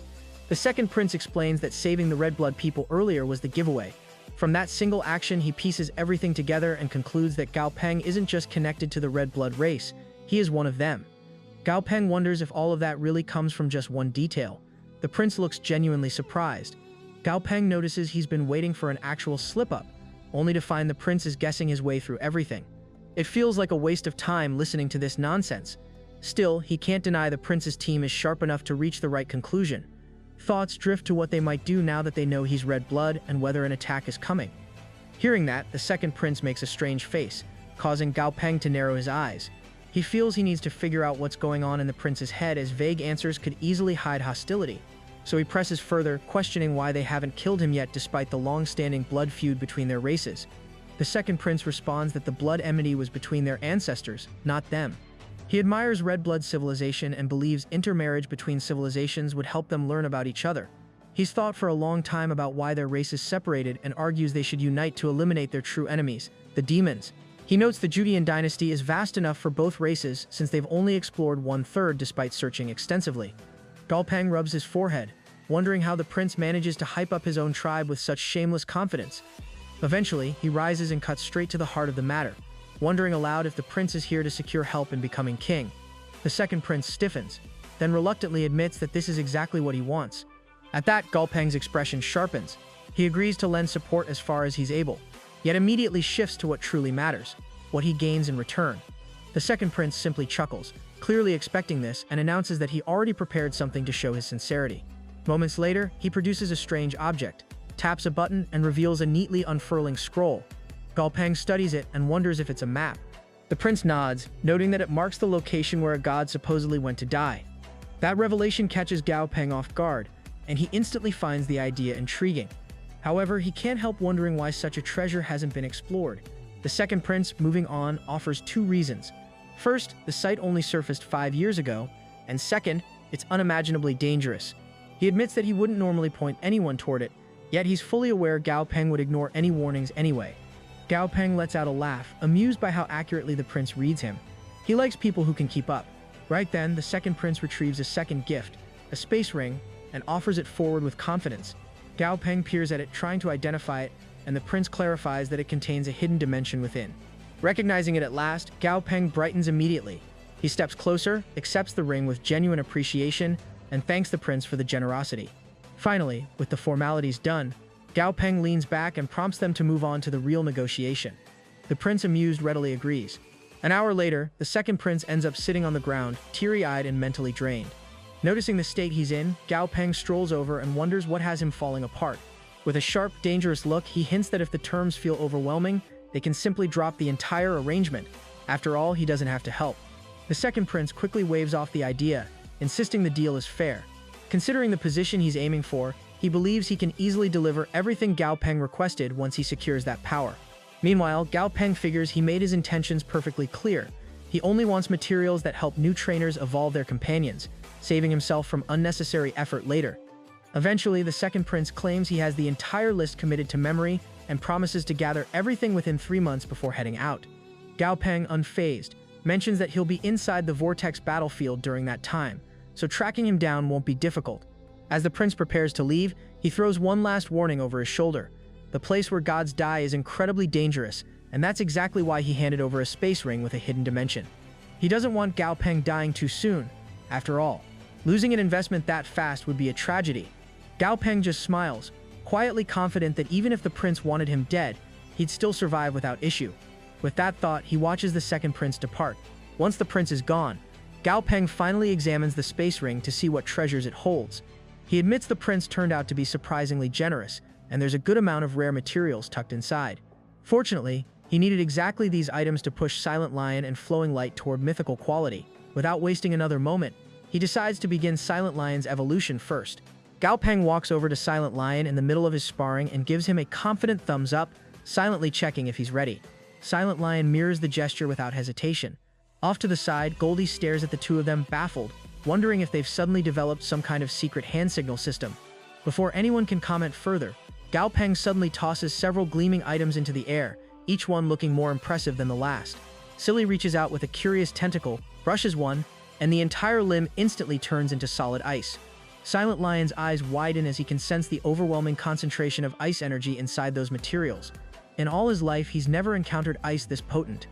The second prince explains that saving the Red Blood people earlier was the giveaway. From that single action, he pieces everything together and concludes that Gao Peng isn't just connected to the Red Blood race, he is one of them. Gao Peng wonders if all of that really comes from just one detail. The prince looks genuinely surprised. Gao Peng notices he's been waiting for an actual slip-up, only to find the prince is guessing his way through everything. It feels like a waste of time listening to this nonsense. Still, he can't deny the prince's team is sharp enough to reach the right conclusion. Thoughts drift to what they might do now that they know he's Red Blood and whether an attack is coming. Hearing that, the second prince makes a strange face, causing Gao Peng to narrow his eyes. He feels he needs to figure out what's going on in the prince's head, as vague answers could easily hide hostility. So he presses further, questioning why they haven't killed him yet despite the long-standing blood feud between their races. The second prince responds that the blood enmity was between their ancestors, not them. He admires Red Blood civilization and believes intermarriage between civilizations would help them learn about each other. He's thought for a long time about why their races separated and argues they should unite to eliminate their true enemies, the demons. He notes the Judean dynasty is vast enough for both races since they've only explored 1/3 despite searching extensively. Gao Peng rubs his forehead, wondering how the prince manages to hype up his own tribe with such shameless confidence. Eventually, he rises and cuts straight to the heart of the matter, wondering aloud if the prince is here to secure help in becoming king. The second prince stiffens, then reluctantly admits that this is exactly what he wants. At that, Gao Peng's expression sharpens. He agrees to lend support as far as he's able, yet immediately shifts to what truly matters, what he gains in return. The second prince simply chuckles, clearly expecting this, and announces that he already prepared something to show his sincerity. Moments later, he produces a strange object, taps a button, and reveals a neatly unfurling scroll. Gao Peng studies it and wonders if it's a map. The prince nods, noting that it marks the location where a god supposedly went to die. That revelation catches Gao Peng off guard, and he instantly finds the idea intriguing. However, he can't help wondering why such a treasure hasn't been explored. The second prince, moving on, offers two reasons. First, the site only surfaced 5 years ago, and second, it's unimaginably dangerous. He admits that he wouldn't normally point anyone toward it, yet he's fully aware Gao Peng would ignore any warnings anyway. Gao Peng lets out a laugh, amused by how accurately the prince reads him. He likes people who can keep up. Right then, the second prince retrieves a second gift, a space ring, and offers it forward with confidence. Gao Peng peers at it, trying to identify it, and the prince clarifies that it contains a hidden dimension within. Recognizing it at last, Gao Peng brightens immediately. He steps closer, accepts the ring with genuine appreciation, and thanks the prince for the generosity. Finally, with the formalities done, Gao Peng leans back and prompts them to move on to the real negotiation. The prince, amused, readily agrees. An hour later, the second prince ends up sitting on the ground, teary-eyed and mentally drained. Noticing the state he's in, Gao Peng strolls over and wonders what has him falling apart. With a sharp, dangerous look, he hints that if the terms feel overwhelming, they can simply drop the entire arrangement. After all, he doesn't have to help. The second prince quickly waves off the idea, insisting the deal is fair. Considering the position he's aiming for, he believes he can easily deliver everything Gao Peng requested once he secures that power. Meanwhile, Gao Peng figures he made his intentions perfectly clear. He only wants materials that help new trainers evolve their companions, saving himself from unnecessary effort later. Eventually, the second prince claims he has the entire list committed to memory and promises to gather everything within 3 months before heading out. Gao Peng, unfazed, mentions that he'll be inside the Vortex battlefield during that time, so tracking him down won't be difficult. As the prince prepares to leave, he throws one last warning over his shoulder. The place where gods die is incredibly dangerous, and that's exactly why he handed over a space ring with a hidden dimension. He doesn't want Gao Peng dying too soon. After all, losing an investment that fast would be a tragedy. Gao Peng just smiles, quietly confident that even if the prince wanted him dead, he'd still survive without issue. With that thought, he watches the second prince depart. Once the prince is gone, Gao Peng finally examines the space ring to see what treasures it holds. He admits the prince turned out to be surprisingly generous, and there's a good amount of rare materials tucked inside. Fortunately, he needed exactly these items to push Silent Lion and Flowing Light toward mythical quality. Without wasting another moment, he decides to begin Silent Lion's evolution first. Gao Peng walks over to Silent Lion in the middle of his sparring and gives him a confident thumbs up, silently checking if he's ready. Silent Lion mirrors the gesture without hesitation. Off to the side, Goldie stares at the two of them, baffled, wondering if they've suddenly developed some kind of secret hand signal system. Before anyone can comment further, Gao Peng suddenly tosses several gleaming items into the air, each one looking more impressive than the last. Silly reaches out with a curious tentacle, brushes one, and the entire limb instantly turns into solid ice. Silent Lion's eyes widen as he can sense the overwhelming concentration of ice energy inside those materials. In all his life, he's never encountered ice this potent.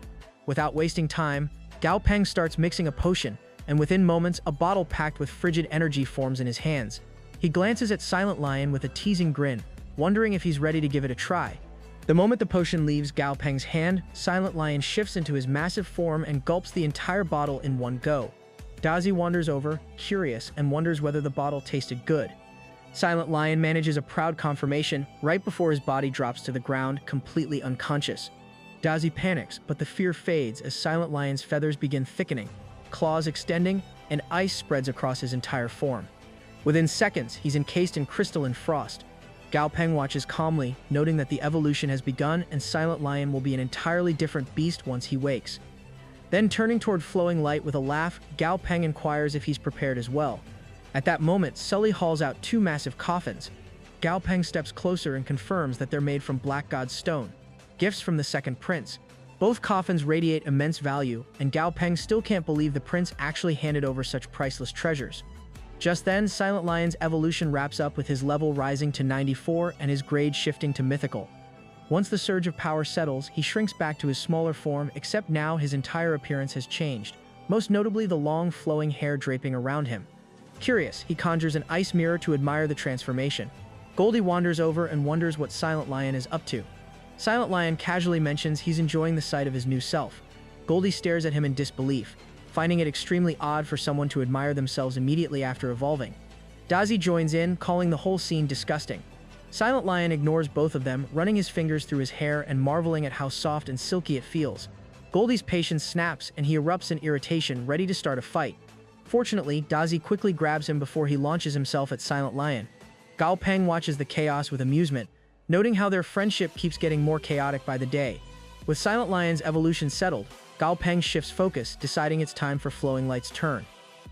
Without wasting time, Gao Peng starts mixing a potion, and within moments, a bottle packed with frigid energy forms in his hands. He glances at Silent Lion with a teasing grin, wondering if he's ready to give it a try. The moment the potion leaves Gao Peng's hand, Silent Lion shifts into his massive form and gulps the entire bottle in one go. Dazi wanders over, curious, and wonders whether the bottle tasted good. Silent Lion manages a proud confirmation right before his body drops to the ground, completely unconscious. Dazi panics, but the fear fades as Silent Lion's feathers begin thickening, claws extending, and ice spreads across his entire form. Within seconds, he's encased in crystalline frost. Gao Peng watches calmly, noting that the evolution has begun and Silent Lion will be an entirely different beast once he wakes. Then turning toward Flowing Light with a laugh, Gao Peng inquires if he's prepared as well. At that moment, Sully hauls out two massive coffins. Gao Peng steps closer and confirms that they're made from Black God's stone, gifts from the second prince. Both coffins radiate immense value, and Gao Peng still can't believe the prince actually handed over such priceless treasures. Just then, Silent Lion's evolution wraps up with his level rising to 94 and his grade shifting to mythical. Once the surge of power settles, he shrinks back to his smaller form, except now his entire appearance has changed, most notably the long flowing hair draping around him. Curious, he conjures an ice mirror to admire the transformation. Goldie wanders over and wonders what Silent Lion is up to. Silent Lion casually mentions he's enjoying the sight of his new self. Goldie stares at him in disbelief, finding it extremely odd for someone to admire themselves immediately after evolving. Dazi joins in, calling the whole scene disgusting. Silent Lion ignores both of them, running his fingers through his hair and marveling at how soft and silky it feels. Goldie's patience snaps and he erupts in irritation, ready to start a fight. Fortunately, Dazi quickly grabs him before he launches himself at Silent Lion. Gao Peng watches the chaos with amusement, noting how their friendship keeps getting more chaotic by the day. With Silent Lion's evolution settled, Gao Peng shifts focus, deciding it's time for Flowing Light's turn.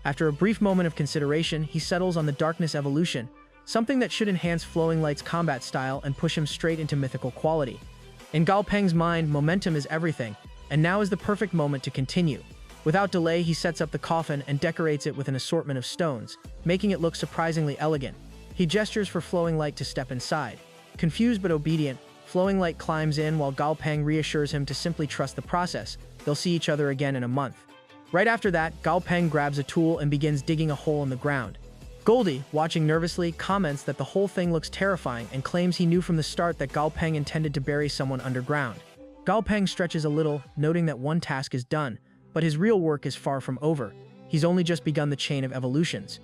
After a brief moment of consideration, he settles on the Darkness evolution, something that should enhance Flowing Light's combat style and push him straight into mythical quality. In Gao Peng's mind, momentum is everything, and now is the perfect moment to continue. Without delay, he sets up the coffin and decorates it with an assortment of stones, making it look surprisingly elegant. He gestures for Flowing Light to step inside. Confused but obedient, Flowing Light climbs in while Gao Peng reassures him to simply trust the process. They'll see each other again in a month. Right after that, Gao Peng grabs a tool and begins digging a hole in the ground. Goldie, watching nervously, comments that the whole thing looks terrifying and claims he knew from the start that Gao Peng intended to bury someone underground. Gao Peng stretches a little, noting that one task is done, but his real work is far from over. He's only just begun the chain of evolutions.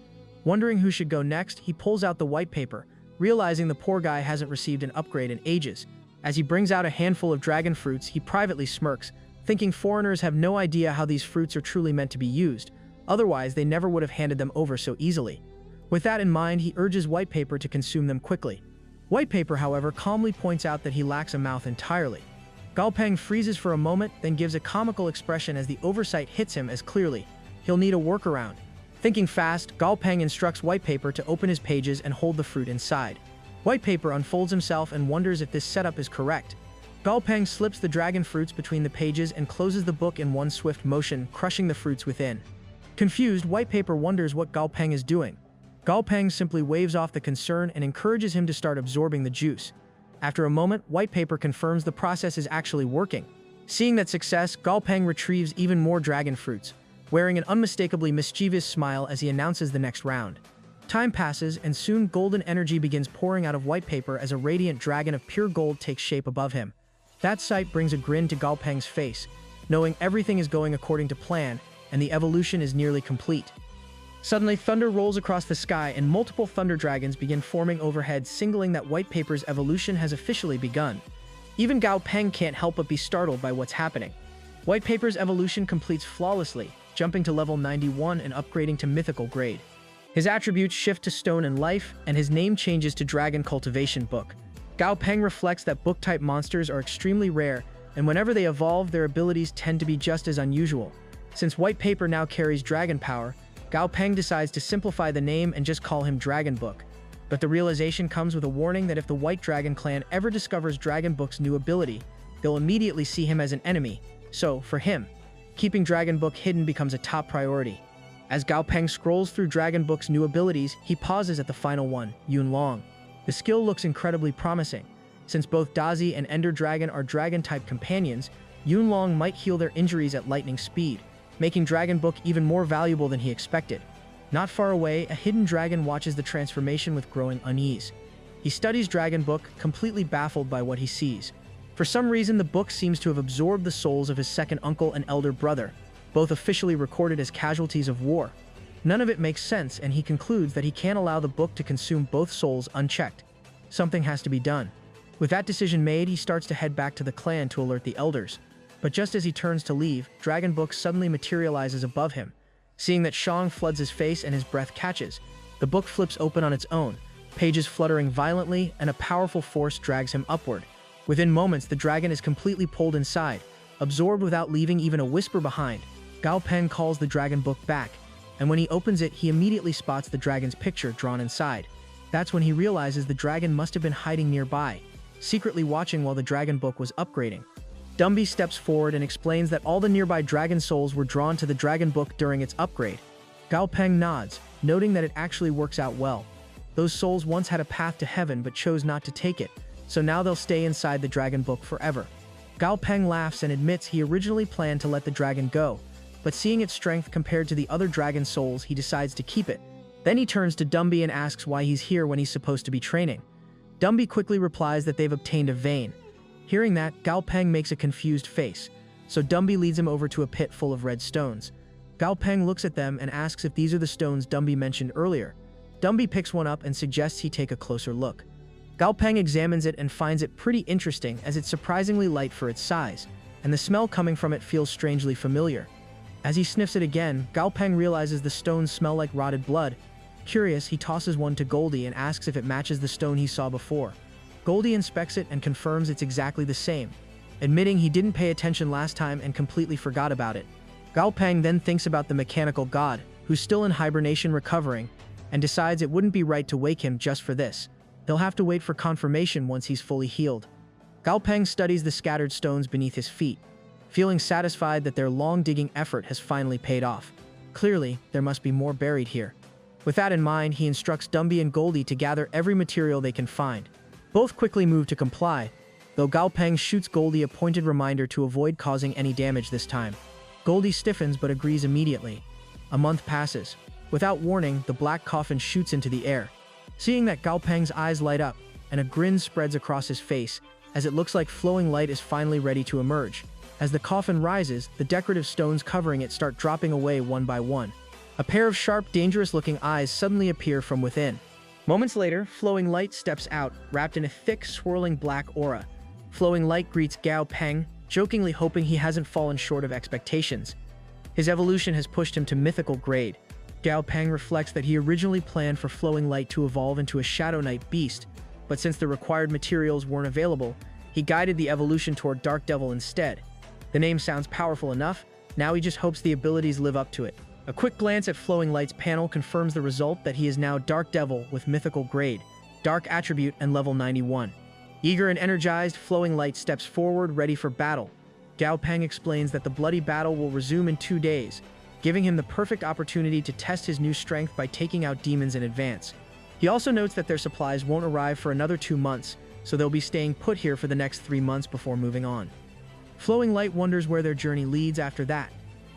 Wondering who should go next, he pulls out the white paper, realizing the poor guy hasn't received an upgrade in ages. As he brings out a handful of dragon fruits, he privately smirks, thinking foreigners have no idea how these fruits are truly meant to be used. Otherwise, they never would have handed them over so easily. With that in mind, he urges White Paper to consume them quickly. White Paper, however, calmly points out that he lacks a mouth entirely. Gao Peng freezes for a moment, then gives a comical expression as the oversight hits him as clearly. He'll need a workaround. Thinking fast, Gao Peng instructs White Paper to open his pages and hold the fruit inside. White Paper unfolds himself and wonders if this setup is correct. Galpang slips the dragon fruits between the pages and closes the book in one swift motion, crushing the fruits within. Confused, White Paper wonders what Galpang is doing. Galpang simply waves off the concern and encourages him to start absorbing the juice. After a moment, White Paper confirms the process is actually working. Seeing that success, Galpang retrieves even more dragon fruits, wearing an unmistakably mischievous smile as he announces the next round. Time passes, and soon golden energy begins pouring out of White Paper as a radiant dragon of pure gold takes shape above him. That sight brings a grin to Galpang's face, knowing everything is going according to plan, and the evolution is nearly complete. Suddenly, thunder rolls across the sky and multiple thunder dragons begin forming overhead, signaling that White Paper's evolution has officially begun. Even Galpang can't help but be startled by what's happening. White Paper's evolution completes flawlessly, jumping to level 91 and upgrading to mythical grade. His attributes shift to stone and life, and his name changes to Dragon Cultivation Book. Galpang reflects that book-type monsters are extremely rare, and whenever they evolve, their abilities tend to be just as unusual. Since White Paper now carries dragon power, Galpang decides to simplify the name and just call him Dragon Book. But the realization comes with a warning that if the White Dragon clan ever discovers Dragon Book's new ability, they'll immediately see him as an enemy. So, for him, keeping Dragon Book hidden becomes a top priority. As Galpang scrolls through Dragon Book's new abilities, he pauses at the final one, Yunlong. The skill looks incredibly promising. Since both Dazi and Ender Dragon are Dragon-type companions, Yunlong might heal their injuries at lightning speed, making Dragon Book even more valuable than he expected. Not far away, a hidden dragon watches the transformation with growing unease. He studies Dragon Book, completely baffled by what he sees. For some reason, the book seems to have absorbed the souls of his second uncle and elder brother, both officially recorded as casualties of war. None of it makes sense, and he concludes that he can't allow the book to consume both souls unchecked. Something has to be done. With that decision made, he starts to head back to the clan to alert the elders. But just as he turns to leave, Dragon Book suddenly materializes above him. Seeing that Shang floods his face and his breath catches, the book flips open on its own, pages fluttering violently, and a powerful force drags him upward. Within moments, the dragon is completely pulled inside, absorbed without leaving even a whisper behind. Galpang calls the Dragon Book back, and when he opens it, he immediately spots the dragon's picture drawn inside. That's when he realizes the dragon must have been hiding nearby, secretly watching while the Dragon Book was upgrading. Dumby steps forward and explains that all the nearby dragon souls were drawn to the Dragon Book during its upgrade. Galpang nods, noting that it actually works out well. Those souls once had a path to heaven but chose not to take it, so now they'll stay inside the Dragon Book forever. Galpang laughs and admits he originally planned to let the dragon go, but seeing its strength compared to the other dragon souls, he decides to keep it. Then he turns to Dumby and asks why he's here when he's supposed to be training. Dumby quickly replies that they've obtained a vein. Hearing that, Galpang makes a confused face, so Dumby leads him over to a pit full of red stones. Galpang looks at them and asks if these are the stones Dumby mentioned earlier. Dumby picks one up and suggests he take a closer look. Galpang examines it and finds it pretty interesting as it's surprisingly light for its size, and the smell coming from it feels strangely familiar. As he sniffs it again, Galpang realizes the stones smell like rotted blood. Curious, he tosses one to Goldie and asks if it matches the stone he saw before. Goldie inspects it and confirms it's exactly the same, admitting he didn't pay attention last time and completely forgot about it. Galpang then thinks about the mechanical god, who's still in hibernation recovering, and decides it wouldn't be right to wake him just for this. They'll have to wait for confirmation once he's fully healed. Galpang studies the scattered stones beneath his feet, feeling satisfied that their long-digging effort has finally paid off. Clearly, there must be more buried here. With that in mind, he instructs Dumby and Goldie to gather every material they can find. Both quickly move to comply, though Galpang shoots Goldie a pointed reminder to avoid causing any damage this time. Goldie stiffens but agrees immediately. A month passes. Without warning, the black coffin shoots into the air. Seeing that, Galpang's eyes light up, and a grin spreads across his face, as it looks like flowing light is finally ready to emerge. As the coffin rises, the decorative stones covering it start dropping away one by one. A pair of sharp, dangerous-looking eyes suddenly appear from within. Moments later, Flowing Light steps out, wrapped in a thick, swirling black aura. Flowing Light greets Galpang, jokingly hoping he hasn't fallen short of expectations. His evolution has pushed him to mythical grade. Galpang reflects that he originally planned for Flowing Light to evolve into a Shadow Knight beast, but since the required materials weren't available, he guided the evolution toward Dark Devil instead. The name sounds powerful enough, now he just hopes the abilities live up to it. A quick glance at Flowing Light's panel confirms the result that he is now Dark Devil with mythical grade, dark attribute, and level 91. Eager and energized, Flowing Light steps forward, ready for battle. Gao Peng explains that the bloody battle will resume in 2 days, giving him the perfect opportunity to test his new strength by taking out demons in advance. He also notes that their supplies won't arrive for another 2 months, so they'll be staying put here for the next 3 months before moving on. Flowing Light wonders where their journey leads after that.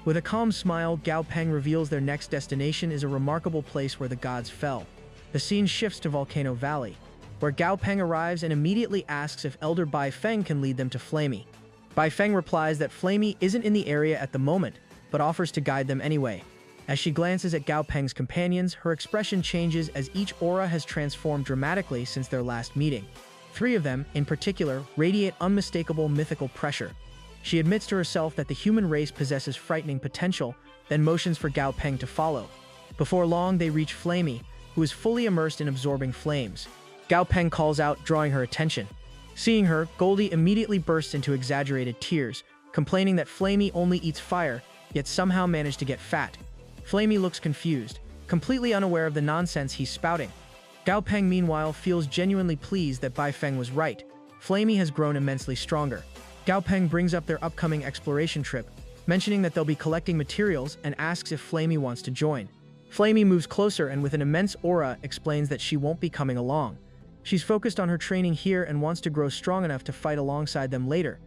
With a calm smile, Gao Peng reveals their next destination is a remarkable place where the gods fell. The scene shifts to Volcano Valley, where Gao Peng arrives and immediately asks if Elder Bai Feng can lead them to Flamey. Bai Feng replies that Flamey isn't in the area at the moment, but offers to guide them anyway. As she glances at Gao Peng's companions, her expression changes as each aura has transformed dramatically since their last meeting. 3 of them, in particular, radiate unmistakable mythical pressure. She admits to herself that the human race possesses frightening potential, then motions for Gao Peng to follow. Before long, they reach Flamey, who is fully immersed in absorbing flames. Gao Peng calls out, drawing her attention. Seeing her, Goldie immediately bursts into exaggerated tears, complaining that Flamey only eats fire, yet somehow managed to get fat. Flamey looks confused, completely unaware of the nonsense he's spouting. Gao Peng, meanwhile, feels genuinely pleased that Bai Feng was right. Flamey has grown immensely stronger. Gao Peng brings up their upcoming exploration trip, mentioning that they'll be collecting materials and asks if Flamey wants to join. Flamey moves closer and with an immense aura explains that she won't be coming along. She's focused on her training here and wants to grow strong enough to fight alongside them later.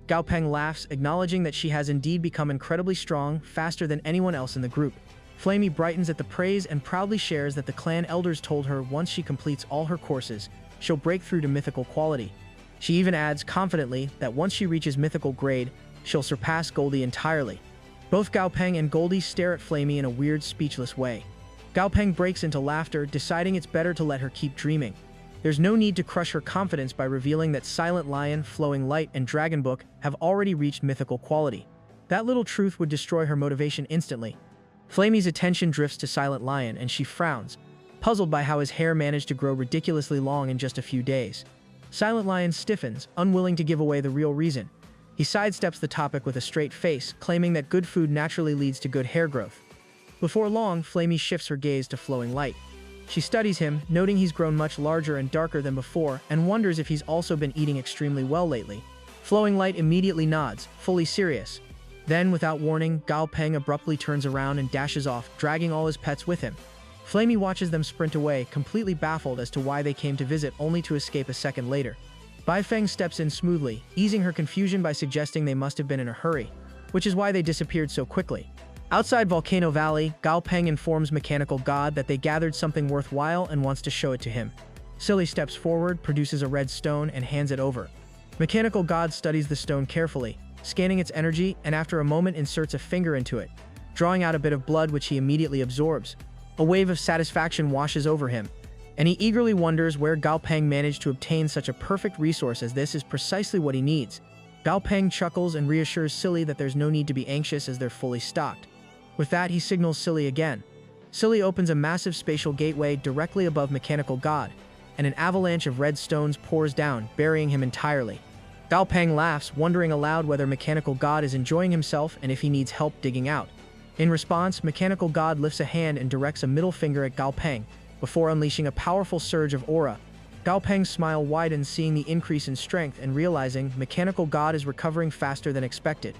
Gao Peng laughs, acknowledging that she has indeed become incredibly strong, faster than anyone else in the group. Flamey brightens at the praise and proudly shares that the clan elders told her once she completes all her courses, she'll break through to mythical quality. She even adds confidently that once she reaches mythical grade, she'll surpass Goldie entirely. Both Gao Peng and Goldie stare at Flamey in a weird, speechless way. Gao Peng breaks into laughter, deciding it's better to let her keep dreaming. There's no need to crush her confidence by revealing that Silent Lion, Flowing Light, and Dragon Book have already reached mythical quality. That little truth would destroy her motivation instantly. Flamey's attention drifts to Silent Lion and she frowns, puzzled by how his hair managed to grow ridiculously long in just a few days. Silent Lion stiffens, unwilling to give away the real reason. He sidesteps the topic with a straight face, claiming that good food naturally leads to good hair growth. Before long, Flamey shifts her gaze to Flowing Light. She studies him, noting he's grown much larger and darker than before, and wonders if he's also been eating extremely well lately. Flowing Light immediately nods, fully serious. Then, without warning, Gao Peng abruptly turns around and dashes off, dragging all his pets with him. Flamey watches them sprint away, completely baffled as to why they came to visit only to escape a second later. Bai Feng steps in smoothly, easing her confusion by suggesting they must have been in a hurry, which is why they disappeared so quickly. Outside Volcano Valley, Gao Peng informs Mechanical God that they gathered something worthwhile and wants to show it to him. Silly steps forward, produces a red stone, and hands it over. Mechanical God studies the stone carefully, scanning its energy, and after a moment inserts a finger into it, drawing out a bit of blood which he immediately absorbs. A wave of satisfaction washes over him, and he eagerly wonders where Gao Peng managed to obtain such a perfect resource as this is precisely what he needs. Gao Peng chuckles and reassures Silly that there's no need to be anxious as they're fully stocked. With that, he signals Silly again. Silly opens a massive spatial gateway directly above Mechanical God, and an avalanche of red stones pours down, burying him entirely. Gao Peng laughs, wondering aloud whether Mechanical God is enjoying himself and if he needs help digging out. In response, Mechanical God lifts a hand and directs a middle finger at Gao Peng, before unleashing a powerful surge of aura. Gao Peng's smile widens, seeing the increase in strength and realizing Mechanical God is recovering faster than expected.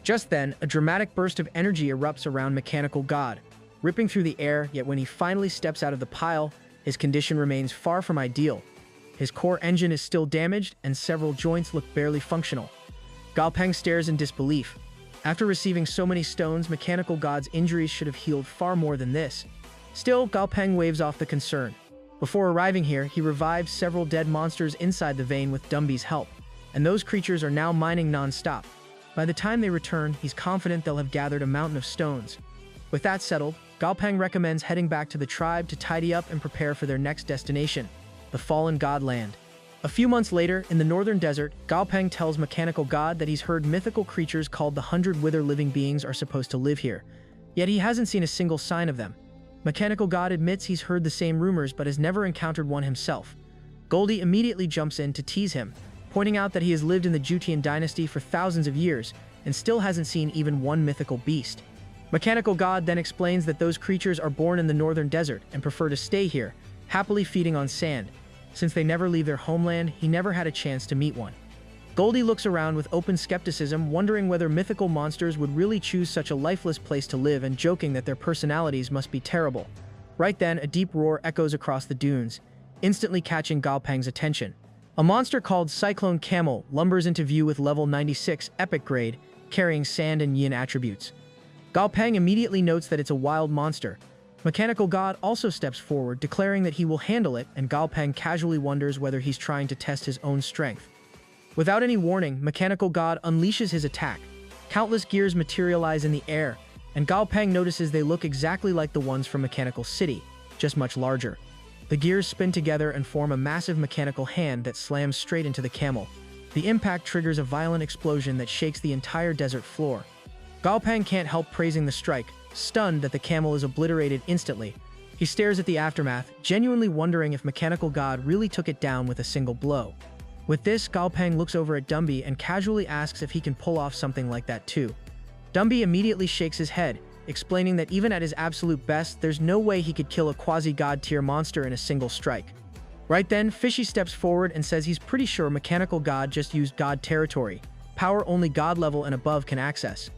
Just then, a dramatic burst of energy erupts around Mechanical God, ripping through the air, yet when he finally steps out of the pile, his condition remains far from ideal. His core engine is still damaged, and several joints look barely functional. Gao Peng stares in disbelief. After receiving so many stones, Mechanical God's injuries should have healed far more than this. Still, Gao Peng waves off the concern. Before arriving here, he revived several dead monsters inside the vein with Dumby's help, and those creatures are now mining non-stop. By the time they return, he's confident they'll have gathered a mountain of stones. With that settled, Gao Peng recommends heading back to the tribe to tidy up and prepare for their next destination, the Fallen God Land. A few months later, in the northern desert, Gao Peng tells Mechanical God that he's heard mythical creatures called the 100 Wither living beings are supposed to live here, yet he hasn't seen a single sign of them. Mechanical God admits he's heard the same rumors but has never encountered one himself. Goldie immediately jumps in to tease him, pointing out that he has lived in the Jutian dynasty for thousands of years and still hasn't seen even one mythical beast. Mechanical God then explains that those creatures are born in the northern desert and prefer to stay here, happily feeding on sand. Since they never leave their homeland, he never had a chance to meet one. Goldie looks around with open skepticism, wondering whether mythical monsters would really choose such a lifeless place to live and joking that their personalities must be terrible. Right then, a deep roar echoes across the dunes, instantly catching Galpang's attention. A monster called Cyclone Camel lumbers into view with level 96 epic grade, carrying sand and yin attributes. Galpang immediately notes that it's a wild monster. Mechanical God also steps forward, declaring that he will handle it, and Galpang casually wonders whether he's trying to test his own strength. Without any warning, Mechanical God unleashes his attack. Countless gears materialize in the air, and Galpang notices they look exactly like the ones from Mechanical City, just much larger. The gears spin together and form a massive mechanical hand that slams straight into the camel. The impact triggers a violent explosion that shakes the entire desert floor. Galpang can't help praising the strike, stunned that the camel is obliterated instantly. He stares at the aftermath, genuinely wondering if Mechanical God really took it down with a single blow. With this, Galpang looks over at Dumby and casually asks if he can pull off something like that too. Dumby immediately shakes his head, explaining that even at his absolute best, there's no way he could kill a quasi-god tier monster in a single strike. Right then, Fishy steps forward and says he's pretty sure Mechanical God just used god territory, power only god level and above can access.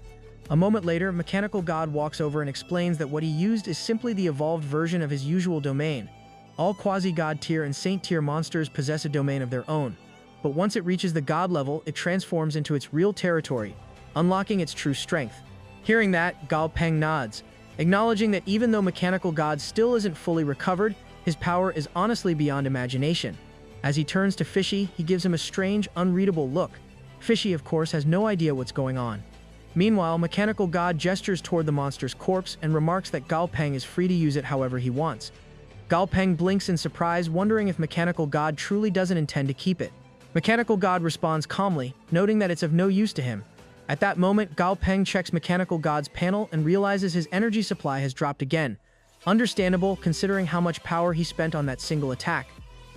A moment later, Mechanical God walks over and explains that what he used is simply the evolved version of his usual domain. All quasi-god tier and saint tier monsters possess a domain of their own, but once it reaches the god level, it transforms into its real territory, unlocking its true strength. Hearing that, Galpang nods, acknowledging that even though Mechanical God still isn't fully recovered, his power is honestly beyond imagination. As he turns to Fishy, he gives him a strange, unreadable look. Fishy, of course, has no idea what's going on. Meanwhile, Mechanical God gestures toward the monster's corpse and remarks that Galpang is free to use it however he wants. Galpang blinks in surprise, wondering if Mechanical God truly doesn't intend to keep it. Mechanical God responds calmly, noting that it's of no use to him. At that moment, Galpang checks Mechanical God's panel and realizes his energy supply has dropped again. Understandable, considering how much power he spent on that single attack.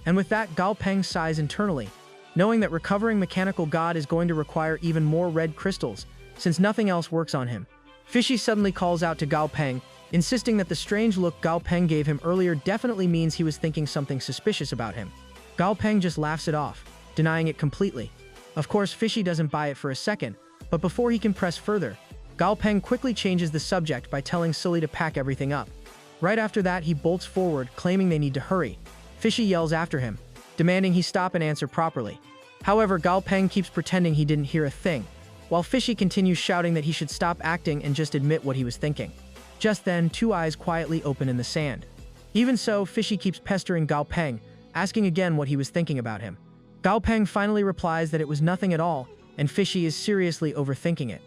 And with that, Galpang sighs internally, knowing that recovering Mechanical God is going to require even more red crystals, since nothing else works on him. Fishy suddenly calls out to Galpang, insisting that the strange look Galpang gave him earlier definitely means he was thinking something suspicious about him. Galpang just laughs it off, denying it completely. Of course, Fishy doesn't buy it for a second, but before he can press further, Galpang quickly changes the subject by telling Silly to pack everything up. Right after that, he bolts forward, claiming they need to hurry. Fishy yells after him, demanding he stop and answer properly. However, Galpang keeps pretending he didn't hear a thing, while Fishy continues shouting that he should stop acting and just admit what he was thinking. Just then, two eyes quietly open in the sand. Even so, Fishy keeps pestering Galpang, asking again what he was thinking about him. Galpang finally replies that it was nothing at all, and Fishy is seriously overthinking it.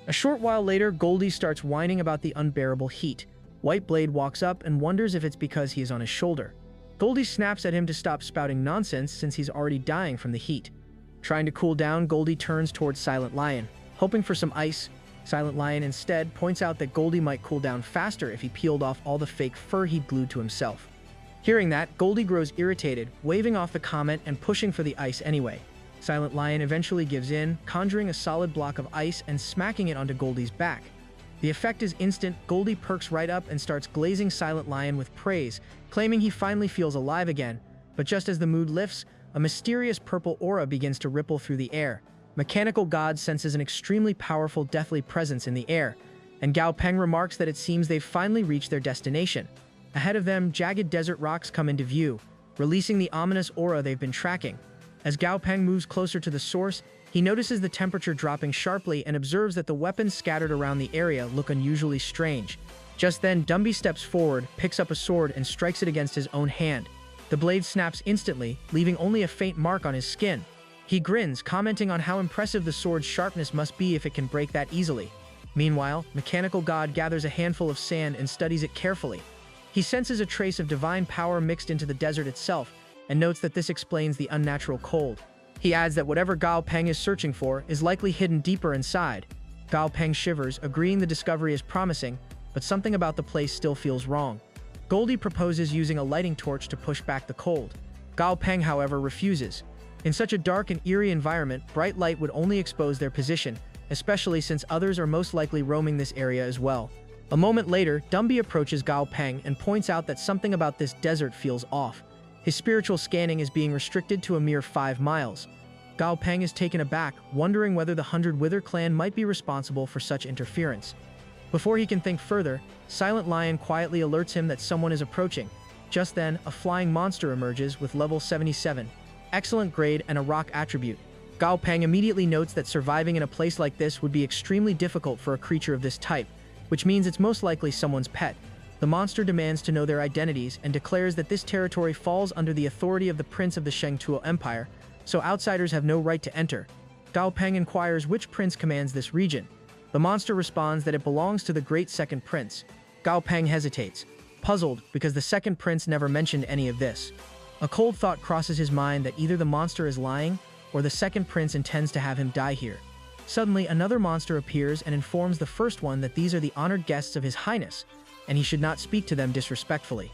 A short while later, Goldie starts whining about the unbearable heat. White Blade walks up and wonders if it's because he is on his shoulder. Goldie snaps at him to stop spouting nonsense since he's already dying from the heat. Trying to cool down, Goldie turns towards Silent Lion, hoping for some ice. Silent Lion instead points out that Goldie might cool down faster if he peeled off all the fake fur he'd glued to himself. Hearing that, Goldie grows irritated, waving off the comment and pushing for the ice anyway. Silent Lion eventually gives in, conjuring a solid block of ice and smacking it onto Goldie's back. The effect is instant. Goldie perks right up and starts glazing Silent Lion with praise, claiming he finally feels alive again. But just as the mood lifts, a mysterious purple aura begins to ripple through the air. Mechanical God senses an extremely powerful deathly presence in the air, and Galpang remarks that it seems they've finally reached their destination. Ahead of them, jagged desert rocks come into view, releasing the ominous aura they've been tracking. As Galpang moves closer to the source, he notices the temperature dropping sharply and observes that the weapons scattered around the area look unusually strange. Just then, Dumby steps forward, picks up a sword, and strikes it against his own hand. The blade snaps instantly, leaving only a faint mark on his skin. He grins, commenting on how impressive the sword's sharpness must be if it can break that easily. Meanwhile, Mechanical God gathers a handful of sand and studies it carefully. He senses a trace of divine power mixed into the desert itself, and notes that this explains the unnatural cold. He adds that whatever Galpang is searching for is likely hidden deeper inside. Galpang shivers, agreeing the discovery is promising, but something about the place still feels wrong. Goldie proposes using a lighting torch to push back the cold. Galpang, however, refuses. In such a dark and eerie environment, bright light would only expose their position, especially since others are most likely roaming this area as well. A moment later, Dumby approaches Galpang and points out that something about this desert feels off. His spiritual scanning is being restricted to a mere 5 miles. Gao Peng is taken aback, wondering whether the Hundred Wither clan might be responsible for such interference. Before he can think further, Silent Lion quietly alerts him that someone is approaching. Just then, a flying monster emerges with level 77, excellent grade and a rock attribute. Gao Peng immediately notes that surviving in a place like this would be extremely difficult for a creature of this type, which means it's most likely someone's pet. The monster demands to know their identities and declares that this territory falls under the authority of the Prince of the Shengtuo Empire, so outsiders have no right to enter. Gao Peng inquires which prince commands this region. The monster responds that it belongs to the Great Second Prince. Gao Peng hesitates, puzzled because the Second Prince never mentioned any of this. A cold thought crosses his mind that either the monster is lying or the Second Prince intends to have him die here. Suddenly, another monster appears and informs the first one that these are the honored guests of His Highness, and he should not speak to them disrespectfully.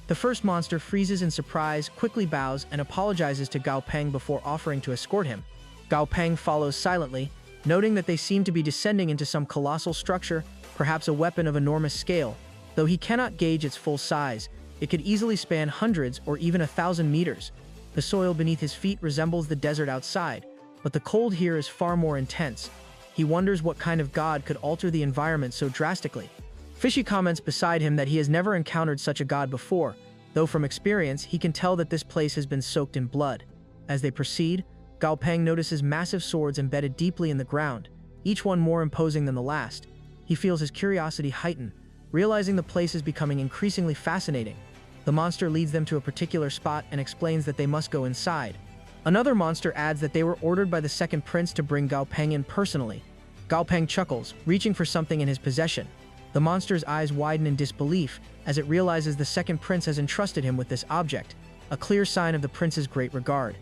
The first monster freezes in surprise, quickly bows, and apologizes to Gao Peng before offering to escort him. Gao Peng follows silently, noting that they seem to be descending into some colossal structure, perhaps a weapon of enormous scale. Though he cannot gauge its full size, it could easily span hundreds or even 1,000 meters. The soil beneath his feet resembles the desert outside, but the cold here is far more intense. He wonders what kind of god could alter the environment so drastically. Fishy comments beside him that he has never encountered such a god before, though from experience he can tell that this place has been soaked in blood. As they proceed, Gao Peng notices massive swords embedded deeply in the ground, each one more imposing than the last. He feels his curiosity heighten, realizing the place is becoming increasingly fascinating. The monster leads them to a particular spot and explains that they must go inside. Another monster adds that they were ordered by the Second Prince to bring Gao Peng in personally. Gao Peng chuckles, reaching for something in his possession. The monster's eyes widen in disbelief as it realizes the Second Prince has entrusted him with this object, a clear sign of the prince's great regard.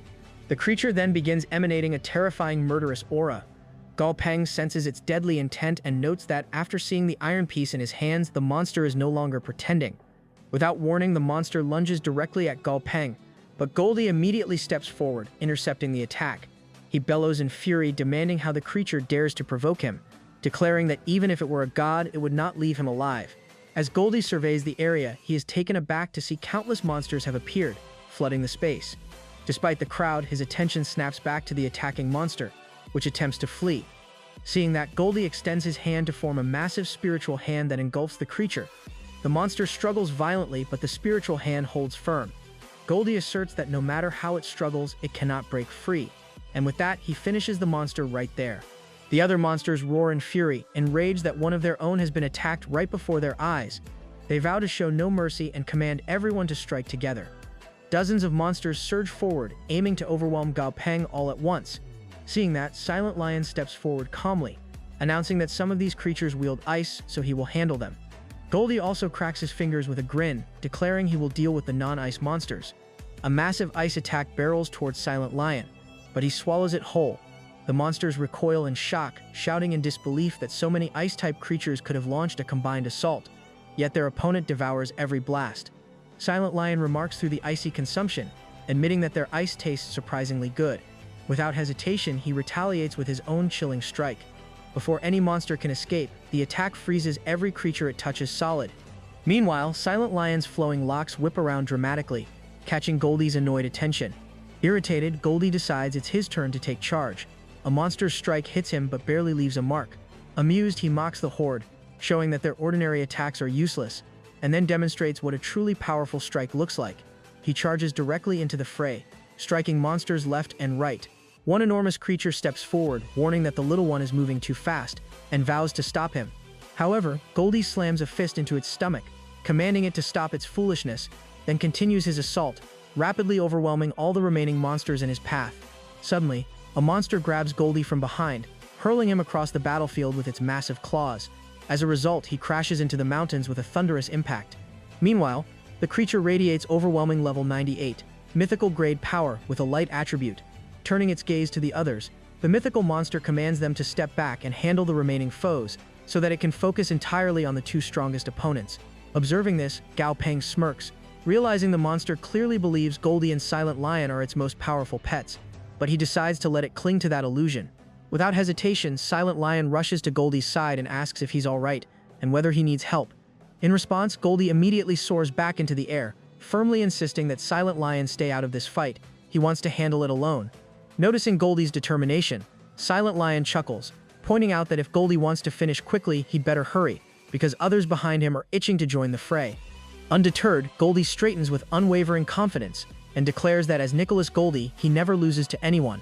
The creature then begins emanating a terrifying murderous aura. Gao Peng senses its deadly intent and notes that after seeing the iron piece in his hands, the monster is no longer pretending. Without warning, the monster lunges directly at Gao Peng, but Goldie immediately steps forward, intercepting the attack. He bellows in fury, demanding how the creature dares to provoke him, declaring that even if it were a god, it would not leave him alive. As Goldie surveys the area, he is taken aback to see countless monsters have appeared, flooding the space. Despite the crowd, his attention snaps back to the attacking monster, which attempts to flee. Seeing that, Goldie extends his hand to form a massive spiritual hand that engulfs the creature. The monster struggles violently, but the spiritual hand holds firm. Goldie asserts that no matter how it struggles, it cannot break free, and with that, he finishes the monster right there. The other monsters roar in fury, enraged that one of their own has been attacked right before their eyes. They vow to show no mercy and command everyone to strike together. Dozens of monsters surge forward, aiming to overwhelm Gao Peng all at once. Seeing that, Silent Lion steps forward calmly, announcing that some of these creatures wield ice, so he will handle them. Goldie also cracks his fingers with a grin, declaring he will deal with the non-ice monsters. A massive ice attack barrels towards Silent Lion, but he swallows it whole. The monsters recoil in shock, shouting in disbelief that so many ice-type creatures could have launched a combined assault, yet their opponent devours every blast. Silent Lion remarks through the icy consumption, admitting that their ice tastes surprisingly good. Without hesitation, he retaliates with his own chilling strike. Before any monster can escape, the attack freezes every creature it touches solid. Meanwhile, Silent Lion's flowing locks whip around dramatically, catching Goldie's annoyed attention. Irritated, Goldie decides it's his turn to take charge. A monster's strike hits him but barely leaves a mark. Amused, he mocks the horde, showing that their ordinary attacks are useless, and then demonstrates what a truly powerful strike looks like. He charges directly into the fray, striking monsters left and right. One enormous creature steps forward, warning that the little one is moving too fast, and vows to stop him. However, Goldie slams a fist into its stomach, commanding it to stop its foolishness, then continues his assault, rapidly overwhelming all the remaining monsters in his path. Suddenly, a monster grabs Goldie from behind, hurling him across the battlefield with its massive claws. As a result, he crashes into the mountains with a thunderous impact. Meanwhile, the creature radiates overwhelming level 98, mythical grade power with a light attribute. Turning its gaze to the others, the mythical monster commands them to step back and handle the remaining foes, so that it can focus entirely on the two strongest opponents. Observing this, Gao Peng smirks, realizing the monster clearly believes Goldie and Silent Lion are its most powerful pets, but he decides to let it cling to that illusion. Without hesitation, Silent Lion rushes to Goldie's side and asks if he's alright, and whether he needs help. In response, Goldie immediately soars back into the air, firmly insisting that Silent Lion stay out of this fight. He wants to handle it alone. Noticing Goldie's determination, Silent Lion chuckles, pointing out that if Goldie wants to finish quickly, he'd better hurry, because others behind him are itching to join the fray. Undeterred, Goldie straightens with unwavering confidence and declares that as Nicholas Goldie, he never loses to anyone.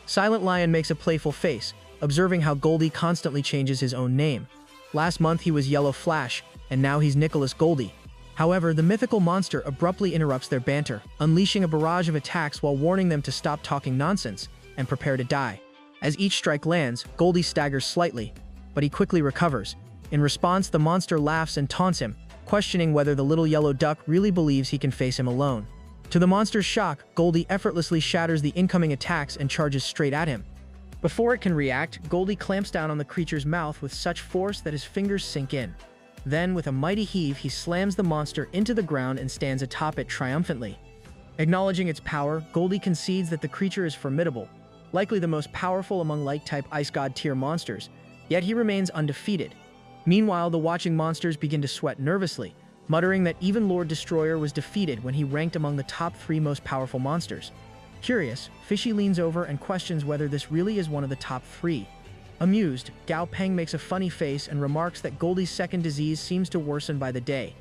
Silent Lion makes a playful face, observing how Goldie constantly changes his own name. Last month he was Yellow Flash, and now he's Nicholas Goldie. However, the mythical monster abruptly interrupts their banter, unleashing a barrage of attacks while warning them to stop talking nonsense and prepare to die. As each strike lands, Goldie staggers slightly, but he quickly recovers. In response, the monster laughs and taunts him, questioning whether the little yellow duck really believes he can face him alone. To the monster's shock, Goldie effortlessly shatters the incoming attacks and charges straight at him. Before it can react, Goldie clamps down on the creature's mouth with such force that his fingers sink in. Then, with a mighty heave, he slams the monster into the ground and stands atop it triumphantly. Acknowledging its power, Goldie concedes that the creature is formidable, likely the most powerful among light-type Ice God tier monsters, yet he remains undefeated. Meanwhile, the watching monsters begin to sweat nervously, muttering that even Lord Destroyer was defeated when he ranked among the top 3 most powerful monsters. Curious, Fishy leans over and questions whether this really is one of the top 3. Amused, Gao Peng makes a funny face and remarks that Goldie's second disease seems to worsen by the day.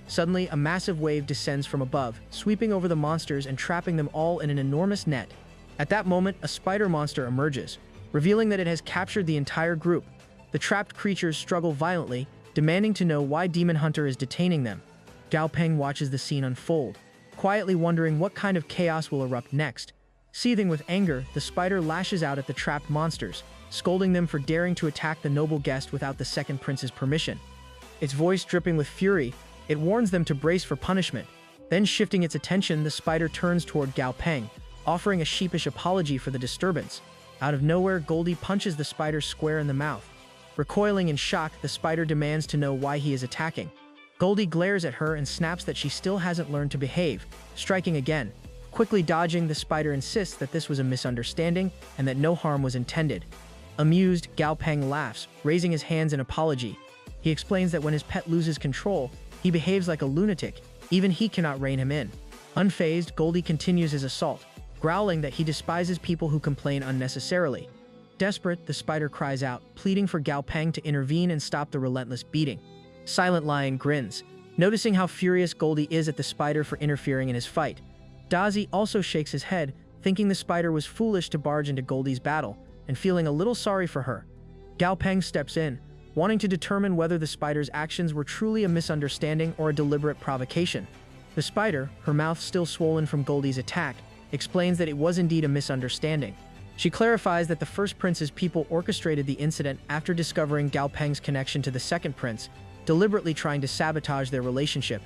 Suddenly, a massive wave descends from above, sweeping over the monsters and trapping them all in an enormous net. At that moment, a spider monster emerges, revealing that it has captured the entire group. The trapped creatures struggle violently, demanding to know why Demon Hunter is detaining them. Gao Peng watches the scene unfold, quietly wondering what kind of chaos will erupt next. Seething with anger, the spider lashes out at the trapped monsters, scolding them for daring to attack the noble guest without the second prince's permission. Its voice dripping with fury, it warns them to brace for punishment. Then, shifting its attention, the spider turns toward Gao Peng, offering a sheepish apology for the disturbance. Out of nowhere, Goldie punches the spider square in the mouth. Recoiling in shock, the spider demands to know why he is attacking. Goldie glares at her and snaps that she still hasn't learned to behave, striking again. Quickly dodging, the spider insists that this was a misunderstanding and that no harm was intended. Amused, Gao Peng laughs, raising his hands in apology. He explains that when his pet loses control, he behaves like a lunatic. Even he cannot rein him in. Unfazed, Goldie continues his assault, growling that he despises people who complain unnecessarily. Desperate, the spider cries out, pleading for Gao Peng to intervene and stop the relentless beating. Silent Lion grins, noticing how furious Goldie is at the spider for interfering in his fight. Dazi also shakes his head, thinking the spider was foolish to barge into Goldie's battle, and feeling a little sorry for her. Gao Peng steps in, wanting to determine whether the spider's actions were truly a misunderstanding or a deliberate provocation. The spider, her mouth still swollen from Goldie's attack, explains that it was indeed a misunderstanding. She clarifies that the first prince's people orchestrated the incident after discovering Gao Peng's connection to the second prince, deliberately trying to sabotage their relationship.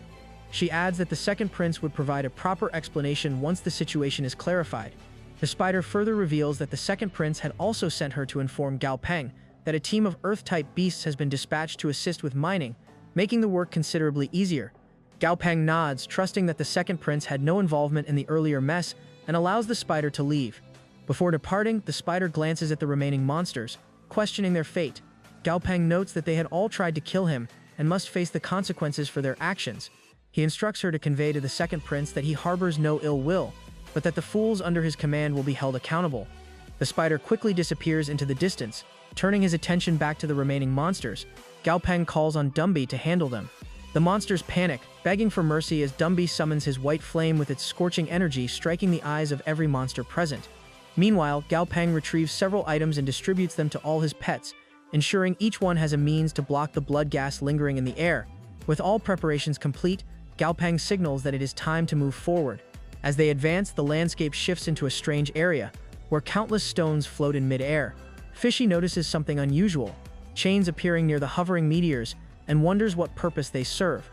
She adds that the second prince would provide a proper explanation once the situation is clarified. The spider further reveals that the second prince had also sent her to inform Gao Peng that a team of Earth-type beasts has been dispatched to assist with mining, making the work considerably easier. Gao Peng nods, trusting that the second prince had no involvement in the earlier mess, and allows the spider to leave. Before departing, the spider glances at the remaining monsters, questioning their fate. Gao Peng notes that they had all tried to kill him and must face the consequences for their actions. He instructs her to convey to the second prince that he harbors no ill will, but that the fools under his command will be held accountable. The spider quickly disappears into the distance, turning his attention back to the remaining monsters. Gao Peng calls on Dumby to handle them. The monsters panic, begging for mercy as Dumby summons his white flame with its scorching energy, striking the eyes of every monster present. Meanwhile, Gao Peng retrieves several items and distributes them to all his pets, ensuring each one has a means to block the blood gas lingering in the air. With all preparations complete, Gao Peng signals that it is time to move forward. As they advance, the landscape shifts into a strange area, where countless stones float in mid-air. Fishy notices something unusual, chains appearing near the hovering meteors, and wonders what purpose they serve.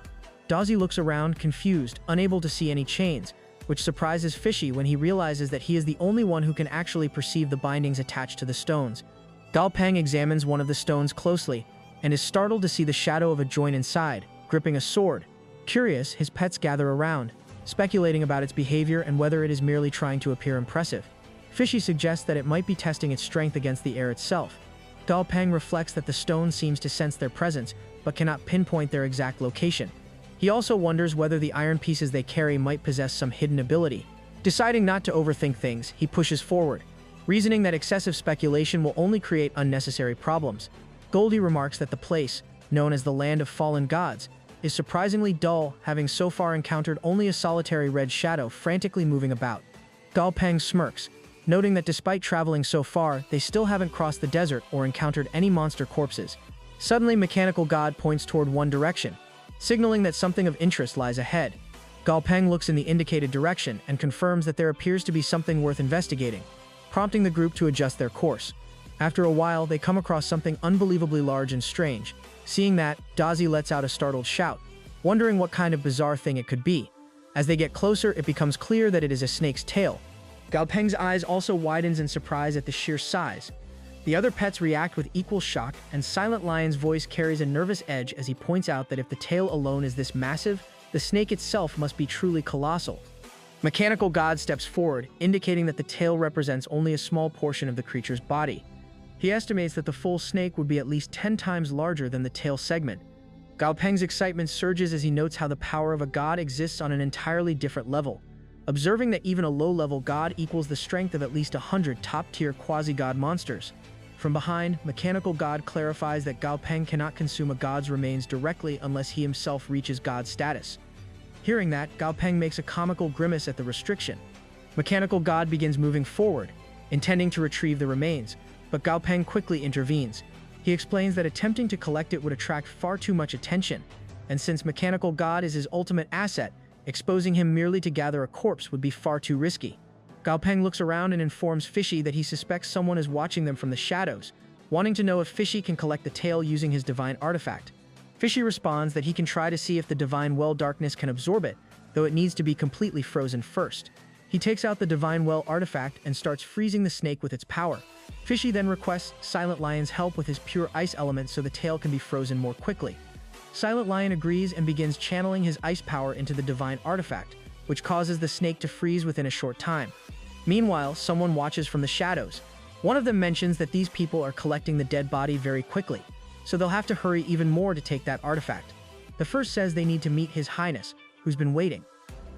Dazi looks around, confused, unable to see any chains, which surprises Fishy when he realizes that he is the only one who can actually perceive the bindings attached to the stones. Gao Peng examines one of the stones closely, and is startled to see the shadow of a joint inside, gripping a sword. Curious, his pets gather around, speculating about its behavior and whether it is merely trying to appear impressive. Fishy suggests that it might be testing its strength against the air itself. Gao Peng reflects that the stone seems to sense their presence, but cannot pinpoint their exact location. He also wonders whether the iron pieces they carry might possess some hidden ability. Deciding not to overthink things, he pushes forward, reasoning that excessive speculation will only create unnecessary problems. Goldie remarks that the place, known as the Land of Fallen Gods, is surprisingly dull, having so far encountered only a solitary red shadow frantically moving about. Galpang smirks, noting that despite traveling so far, they still haven't crossed the desert or encountered any monster corpses. Suddenly, Mechanical God points toward one direction, signaling that something of interest lies ahead. Galpang looks in the indicated direction and confirms that there appears to be something worth investigating, prompting the group to adjust their course. After a while, they come across something unbelievably large and strange. Seeing that, Dazi lets out a startled shout, wondering what kind of bizarre thing it could be. As they get closer, it becomes clear that it is a snake's tail. Galpeng's eyes also widens in surprise at the sheer size. The other pets react with equal shock, and Silent Lion's voice carries a nervous edge as he points out that if the tail alone is this massive, the snake itself must be truly colossal. Mechanical God steps forward, indicating that the tail represents only a small portion of the creature's body. He estimates that the full snake would be at least 10 times larger than the tail segment. Galpeng's excitement surges as he notes how the power of a god exists on an entirely different level, observing that even a low-level god equals the strength of at least 100 top-tier quasi-god monsters. From behind, Mechanical God clarifies that Galpeng cannot consume a god's remains directly unless he himself reaches god status. Hearing that, Galpeng makes a comical grimace at the restriction. Mechanical God begins moving forward, intending to retrieve the remains, but Galpeng quickly intervenes. He explains that attempting to collect it would attract far too much attention, and since Mechanical God is his ultimate asset, exposing him merely to gather a corpse would be far too risky. Galpeng looks around and informs Fishy that he suspects someone is watching them from the shadows, wanting to know if Fishy can collect the tail using his divine artifact. Fishy responds that he can try to see if the divine well darkness can absorb it, though it needs to be completely frozen first. He takes out the divine well artifact and starts freezing the snake with its power. Fishy then requests Silent Lion's help with his pure ice element so the tail can be frozen more quickly. Silent Lion agrees and begins channeling his ice power into the divine artifact, which causes the snake to freeze within a short time. Meanwhile, someone watches from the shadows. One of them mentions that these people are collecting the dead body very quickly, so they'll have to hurry even more to take that artifact. The first says they need to meet His Highness, who's been waiting.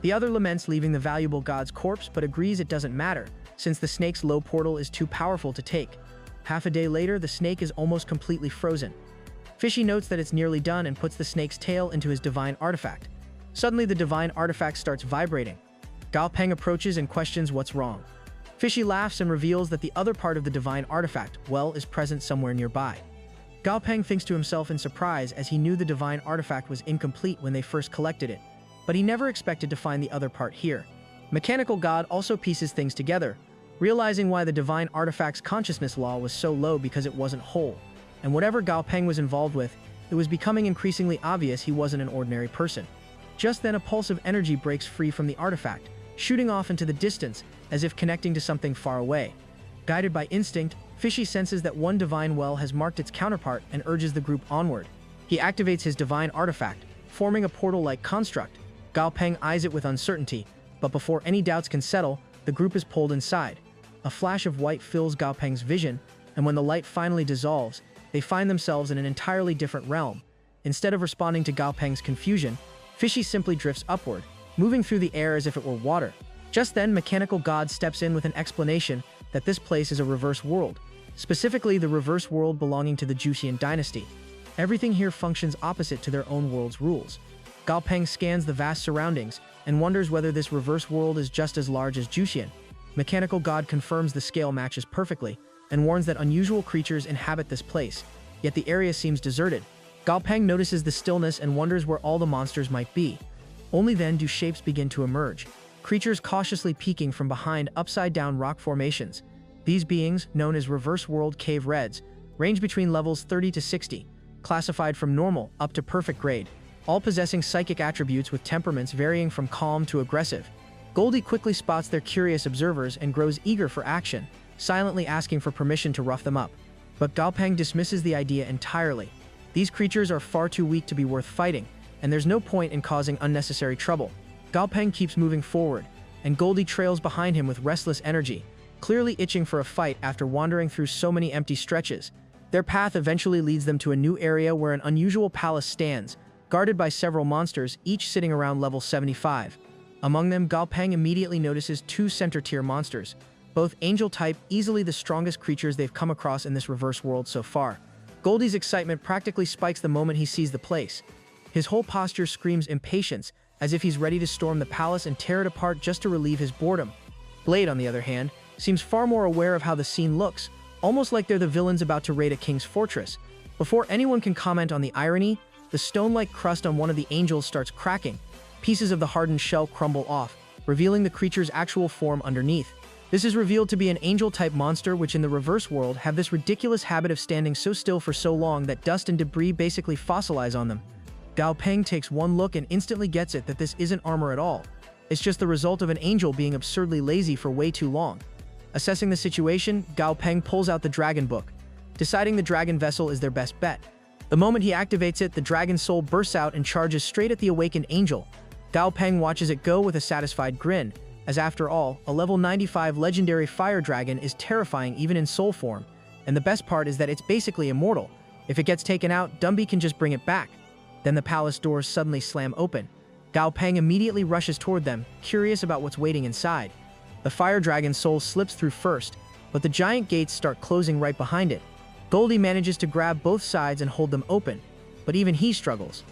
The other laments leaving the valuable god's corpse but agrees it doesn't matter, since the snake's low portal is too powerful to take. Half a day later, the snake is almost completely frozen. Fishy notes that it's nearly done and puts the snake's tail into his divine artifact. Suddenly, the divine artifact starts vibrating. Galpeng approaches and questions what's wrong. Fishy laughs and reveals that the other part of the divine artifact, well, is present somewhere nearby. Galpeng thinks to himself in surprise as he knew the divine artifact was incomplete when they first collected it, but he never expected to find the other part here. Mechanical God also pieces things together, realizing why the divine artifact's consciousness law was so low because it wasn't whole, and whatever Galpeng was involved with, it was becoming increasingly obvious he wasn't an ordinary person. Just then, a pulse of energy breaks free from the artifact, shooting off into the distance as if connecting to something far away. Guided by instinct, Fishy senses that one divine well has marked its counterpart and urges the group onward. He activates his divine artifact, forming a portal-like construct. Galpeng eyes it with uncertainty, but before any doubts can settle, the group is pulled inside. A flash of white fills Galpeng's vision, and when the light finally dissolves, they find themselves in an entirely different realm. Instead of responding to Galpeng's confusion, Fishy simply drifts upward, moving through the air as if it were water. Just then, Mechanical God steps in with an explanation that this place is a reverse world, specifically the reverse world belonging to the Joseon dynasty. Everything here functions opposite to their own world's rules. Galpeng scans the vast surroundings and wonders whether this reverse world is just as large as Joseon. Mechanical God confirms the scale matches perfectly and warns that unusual creatures inhabit this place, yet the area seems deserted. Galpeng notices the stillness and wonders where all the monsters might be. Only then do shapes begin to emerge, creatures cautiously peeking from behind upside-down rock formations. These beings, known as Reverse World Cave Reds, range between levels 30 to 60, classified from normal up to perfect grade, all possessing psychic attributes with temperaments varying from calm to aggressive. Goldie quickly spots their curious observers and grows eager for action, silently asking for permission to rough them up. But Galpeng dismisses the idea entirely. These creatures are far too weak to be worth fighting, and there's no point in causing unnecessary trouble. Galpeng keeps moving forward, and Goldie trails behind him with restless energy, clearly itching for a fight after wandering through so many empty stretches. Their path eventually leads them to a new area where an unusual palace stands, guarded by several monsters, each sitting around level 75. Among them, Gao Peng immediately notices two center-tier monsters, both angel-type, easily the strongest creatures they've come across in this reverse world so far. Goldie's excitement practically spikes the moment he sees the place. His whole posture screams impatience, as if he's ready to storm the palace and tear it apart just to relieve his boredom. Blade, on the other hand, seems far more aware of how the scene looks, almost like they're the villains about to raid a king's fortress. Before anyone can comment on the irony, the stone-like crust on one of the angels starts cracking. Pieces of the hardened shell crumble off, revealing the creature's actual form underneath. This is revealed to be an angel-type monster which in the reverse world have this ridiculous habit of standing so still for so long that dust and debris basically fossilize on them. Gao Peng takes one look and instantly gets it that this isn't armor at all. It's just the result of an angel being absurdly lazy for way too long. Assessing the situation, Gao Peng pulls out the dragon book, deciding the dragon vessel is their best bet. The moment he activates it, the dragon soul bursts out and charges straight at the awakened angel. Gao Peng watches it go with a satisfied grin, as after all, a level 95 legendary fire dragon is terrifying even in soul form, and the best part is that it's basically immortal. If it gets taken out, Dumby can just bring it back. Then the palace doors suddenly slam open. Gao Peng immediately rushes toward them, curious about what's waiting inside. The fire dragon's soul slips through first, but the giant gates start closing right behind it. Goldie manages to grab both sides and hold them open, but even he struggles.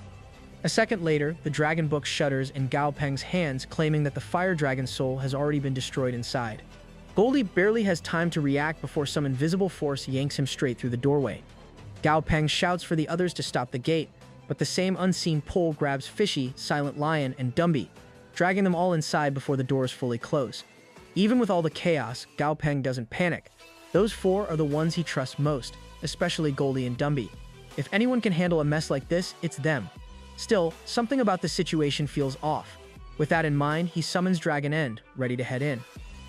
A second later, the dragon book shudders in Gao Peng's hands, claiming that the fire dragon's soul has already been destroyed inside. Goldie barely has time to react before some invisible force yanks him straight through the doorway. Gao Peng shouts for the others to stop the gate, but the same unseen pull grabs Fishy, Silent Lion, and Dumby, dragging them all inside before the doors fully close. Even with all the chaos, Gao Peng doesn't panic. Those four are the ones he trusts most, especially Goldie and Dumby. If anyone can handle a mess like this, it's them. Still, something about the situation feels off. With that in mind, he summons Dragon End, ready to head in.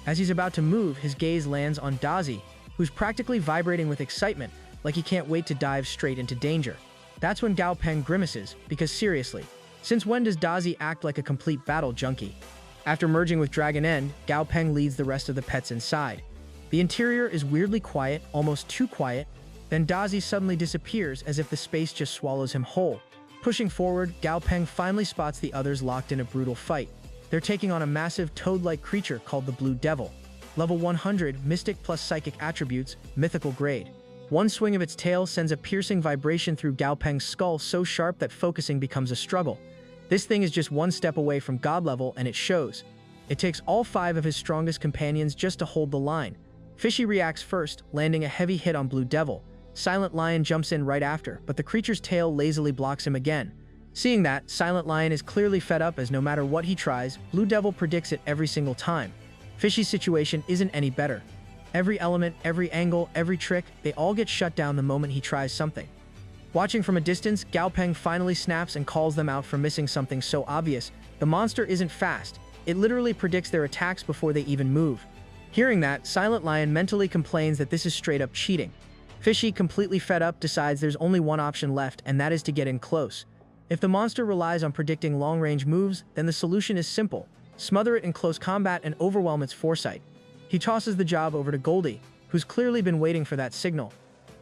As he's about to move, his gaze lands on Dazi, who's practically vibrating with excitement, like he can't wait to dive straight into danger. That's when Gao Peng grimaces, because seriously, since when does Dazi act like a complete battle junkie? After merging with Dragon End, Gao Peng leads the rest of the pets inside. The interior is weirdly quiet, almost too quiet, then Dazi suddenly disappears as if the space just swallows him whole. Pushing forward, Gao Peng finally spots the others locked in a brutal fight. They're taking on a massive toad-like creature called the Blue Devil. Level 100, Mystic plus Psychic attributes, mythical grade. One swing of its tail sends a piercing vibration through Gao Peng's skull so sharp that focusing becomes a struggle. This thing is just one step away from god level, and it shows. It takes all 5 of his strongest companions just to hold the line. Fishy reacts first, landing a heavy hit on Blue Devil. Silent Lion jumps in right after, but the creature's tail lazily blocks him again. Seeing that, Silent Lion is clearly fed up as no matter what he tries, Blue Devil predicts it every single time. Fishy's situation isn't any better. Every element, every angle, every trick, they all get shut down the moment he tries something. Watching from a distance, Gao Peng finally snaps and calls them out for missing something so obvious. The monster isn't fast. It literally predicts their attacks before they even move. Hearing that, Silent Lion mentally complains that this is straight up cheating. Fishy, completely fed up, decides there's only one option left, and that is to get in close. If the monster relies on predicting long-range moves, then the solution is simple. Smother it in close combat and overwhelm its foresight. He tosses the job over to Goldie, who's clearly been waiting for that signal.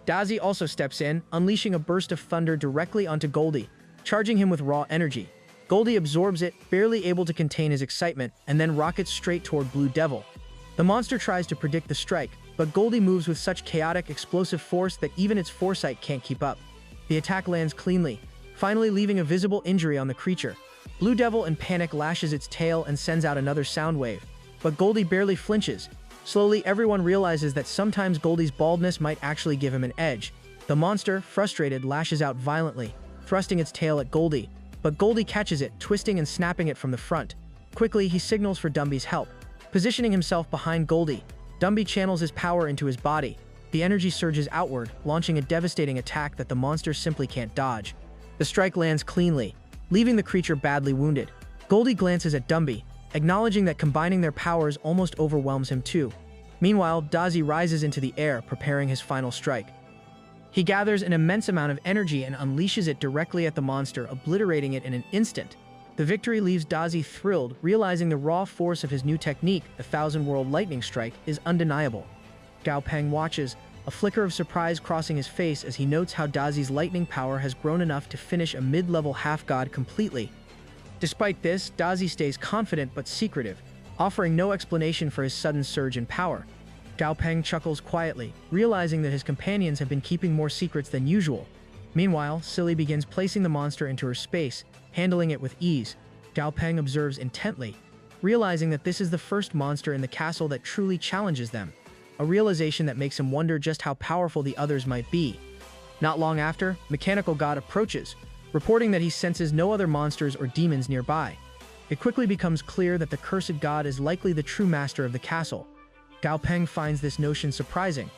Dazi also steps in, unleashing a burst of thunder directly onto Goldie, charging him with raw energy. Goldie absorbs it, barely able to contain his excitement, and then rockets straight toward Blue Devil. The monster tries to predict the strike, but Goldie moves with such chaotic, explosive force that even its foresight can't keep up. The attack lands cleanly, finally leaving a visible injury on the creature. Blue Devil in panic lashes its tail and sends out another sound wave, but Goldie barely flinches. Slowly, everyone realizes that sometimes Goldie's baldness might actually give him an edge. The monster, frustrated, lashes out violently, thrusting its tail at Goldie, but Goldie catches it, twisting and snapping it from the front. Quickly, he signals for Dumby's help. Positioning himself behind Goldie, Dumby channels his power into his body. The energy surges outward, launching a devastating attack that the monster simply can't dodge. The strike lands cleanly, leaving the creature badly wounded. Goldie glances at Dumby, acknowledging that combining their powers almost overwhelms him too. Meanwhile, Dazi rises into the air, preparing his final strike. He gathers an immense amount of energy and unleashes it directly at the monster, obliterating it in an instant. The victory leaves Dazi thrilled, realizing the raw force of his new technique, the Thousand World Lightning Strike, is undeniable. Gao Peng watches, a flicker of surprise crossing his face as he notes how Dazi's lightning power has grown enough to finish a mid-level half-god completely. Despite this, Dazi stays confident but secretive, offering no explanation for his sudden surge in power. Gao Peng chuckles quietly, realizing that his companions have been keeping more secrets than usual. Meanwhile, Silly begins placing the monster into her space, handling it with ease. Gao Peng observes intently, realizing that this is the first monster in the castle that truly challenges them, a realization that makes him wonder just how powerful the others might be. Not long after, Mechanical God approaches, reporting that he senses no other monsters or demons nearby. It quickly becomes clear that the cursed god is likely the true master of the castle. Gao Peng finds this notion surprising.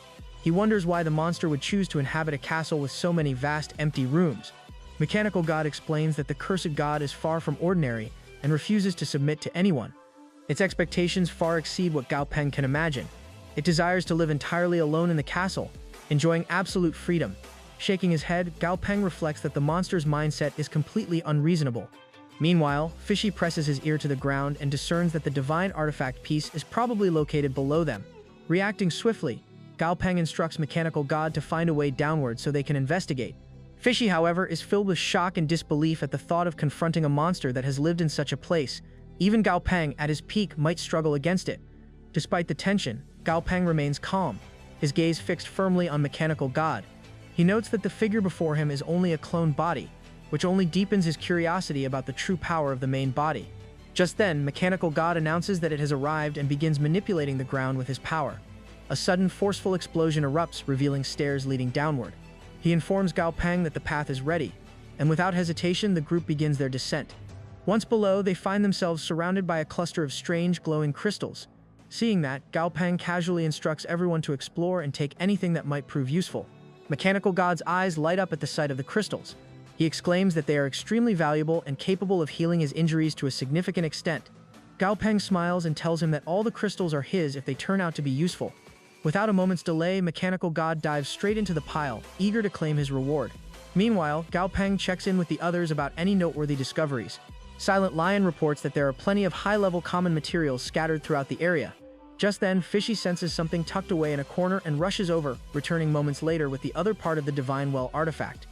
He wonders why the monster would choose to inhabit a castle with so many vast, empty rooms. Mechanical God explains that the cursed god is far from ordinary and refuses to submit to anyone. Its expectations far exceed what Gao Peng can imagine. It desires to live entirely alone in the castle, enjoying absolute freedom. Shaking his head, Gao Peng reflects that the monster's mindset is completely unreasonable. Meanwhile, Fishy presses his ear to the ground and discerns that the divine artifact piece is probably located below them. Reacting swiftly, Gao Peng instructs Mechanical God to find a way downward so they can investigate. Fishy, however, is filled with shock and disbelief at the thought of confronting a monster that has lived in such a place. Even Gao Peng, at his peak, might struggle against it. Despite the tension, Gao Peng remains calm, his gaze fixed firmly on Mechanical God. He notes that the figure before him is only a cloned body, which only deepens his curiosity about the true power of the main body. Just then, Mechanical God announces that it has arrived and begins manipulating the ground with his power. A sudden, forceful explosion erupts, revealing stairs leading downward. He informs Gao Peng that the path is ready, and without hesitation, the group begins their descent. Once below, they find themselves surrounded by a cluster of strange, glowing crystals. Seeing that, Gao Peng casually instructs everyone to explore and take anything that might prove useful. Mechanical God's eyes light up at the sight of the crystals. He exclaims that they are extremely valuable and capable of healing his injuries to a significant extent. Gao Peng smiles and tells him that all the crystals are his if they turn out to be useful. Without a moment's delay, Mechanical God dives straight into the pile, eager to claim his reward. Meanwhile, Gao Peng checks in with the others about any noteworthy discoveries. Silent Lion reports that there are plenty of high-level common materials scattered throughout the area. Just then, Fishy senses something tucked away in a corner and rushes over, returning moments later with the other part of the Divine Well artifact.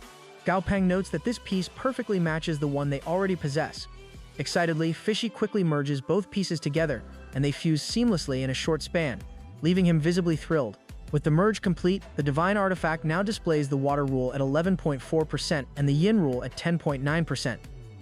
Gao Peng notes that this piece perfectly matches the one they already possess. Excitedly, Fishy quickly merges both pieces together, and they fuse seamlessly in a short span, leaving him visibly thrilled. With the merge complete, the Divine Artifact now displays the Water Rule at 11.4% and the Yin Rule at 10.9%.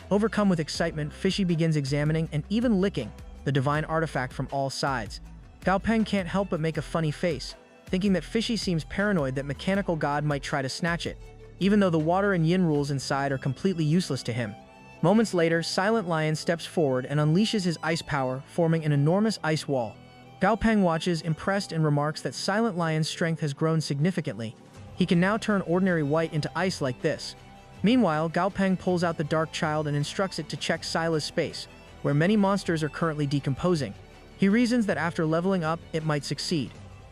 Overcome with excitement, Fishy begins examining and even licking the Divine Artifact from all sides. Gao Peng can't help but make a funny face, thinking that Fishy seems paranoid that Mechanical God might try to snatch it, even though the water and yin rules inside are completely useless to him. Moments later, Silent Lion steps forward and unleashes his ice power, forming an enormous ice wall. Gao Peng watches, impressed, and remarks that Silent Lion's strength has grown significantly. He can now turn ordinary white into ice like this. Meanwhile, Gao Peng pulls out the Dark Child and instructs it to check Sila's space, where many monsters are currently decomposing. He reasons that after leveling up, it might succeed.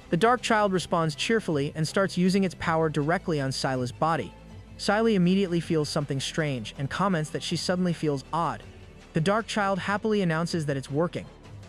The Dark Child responds cheerfully and starts using its power directly on Sila's body. Sila immediately feels something strange and comments that she suddenly feels odd. The Dark Child happily announces that it's working,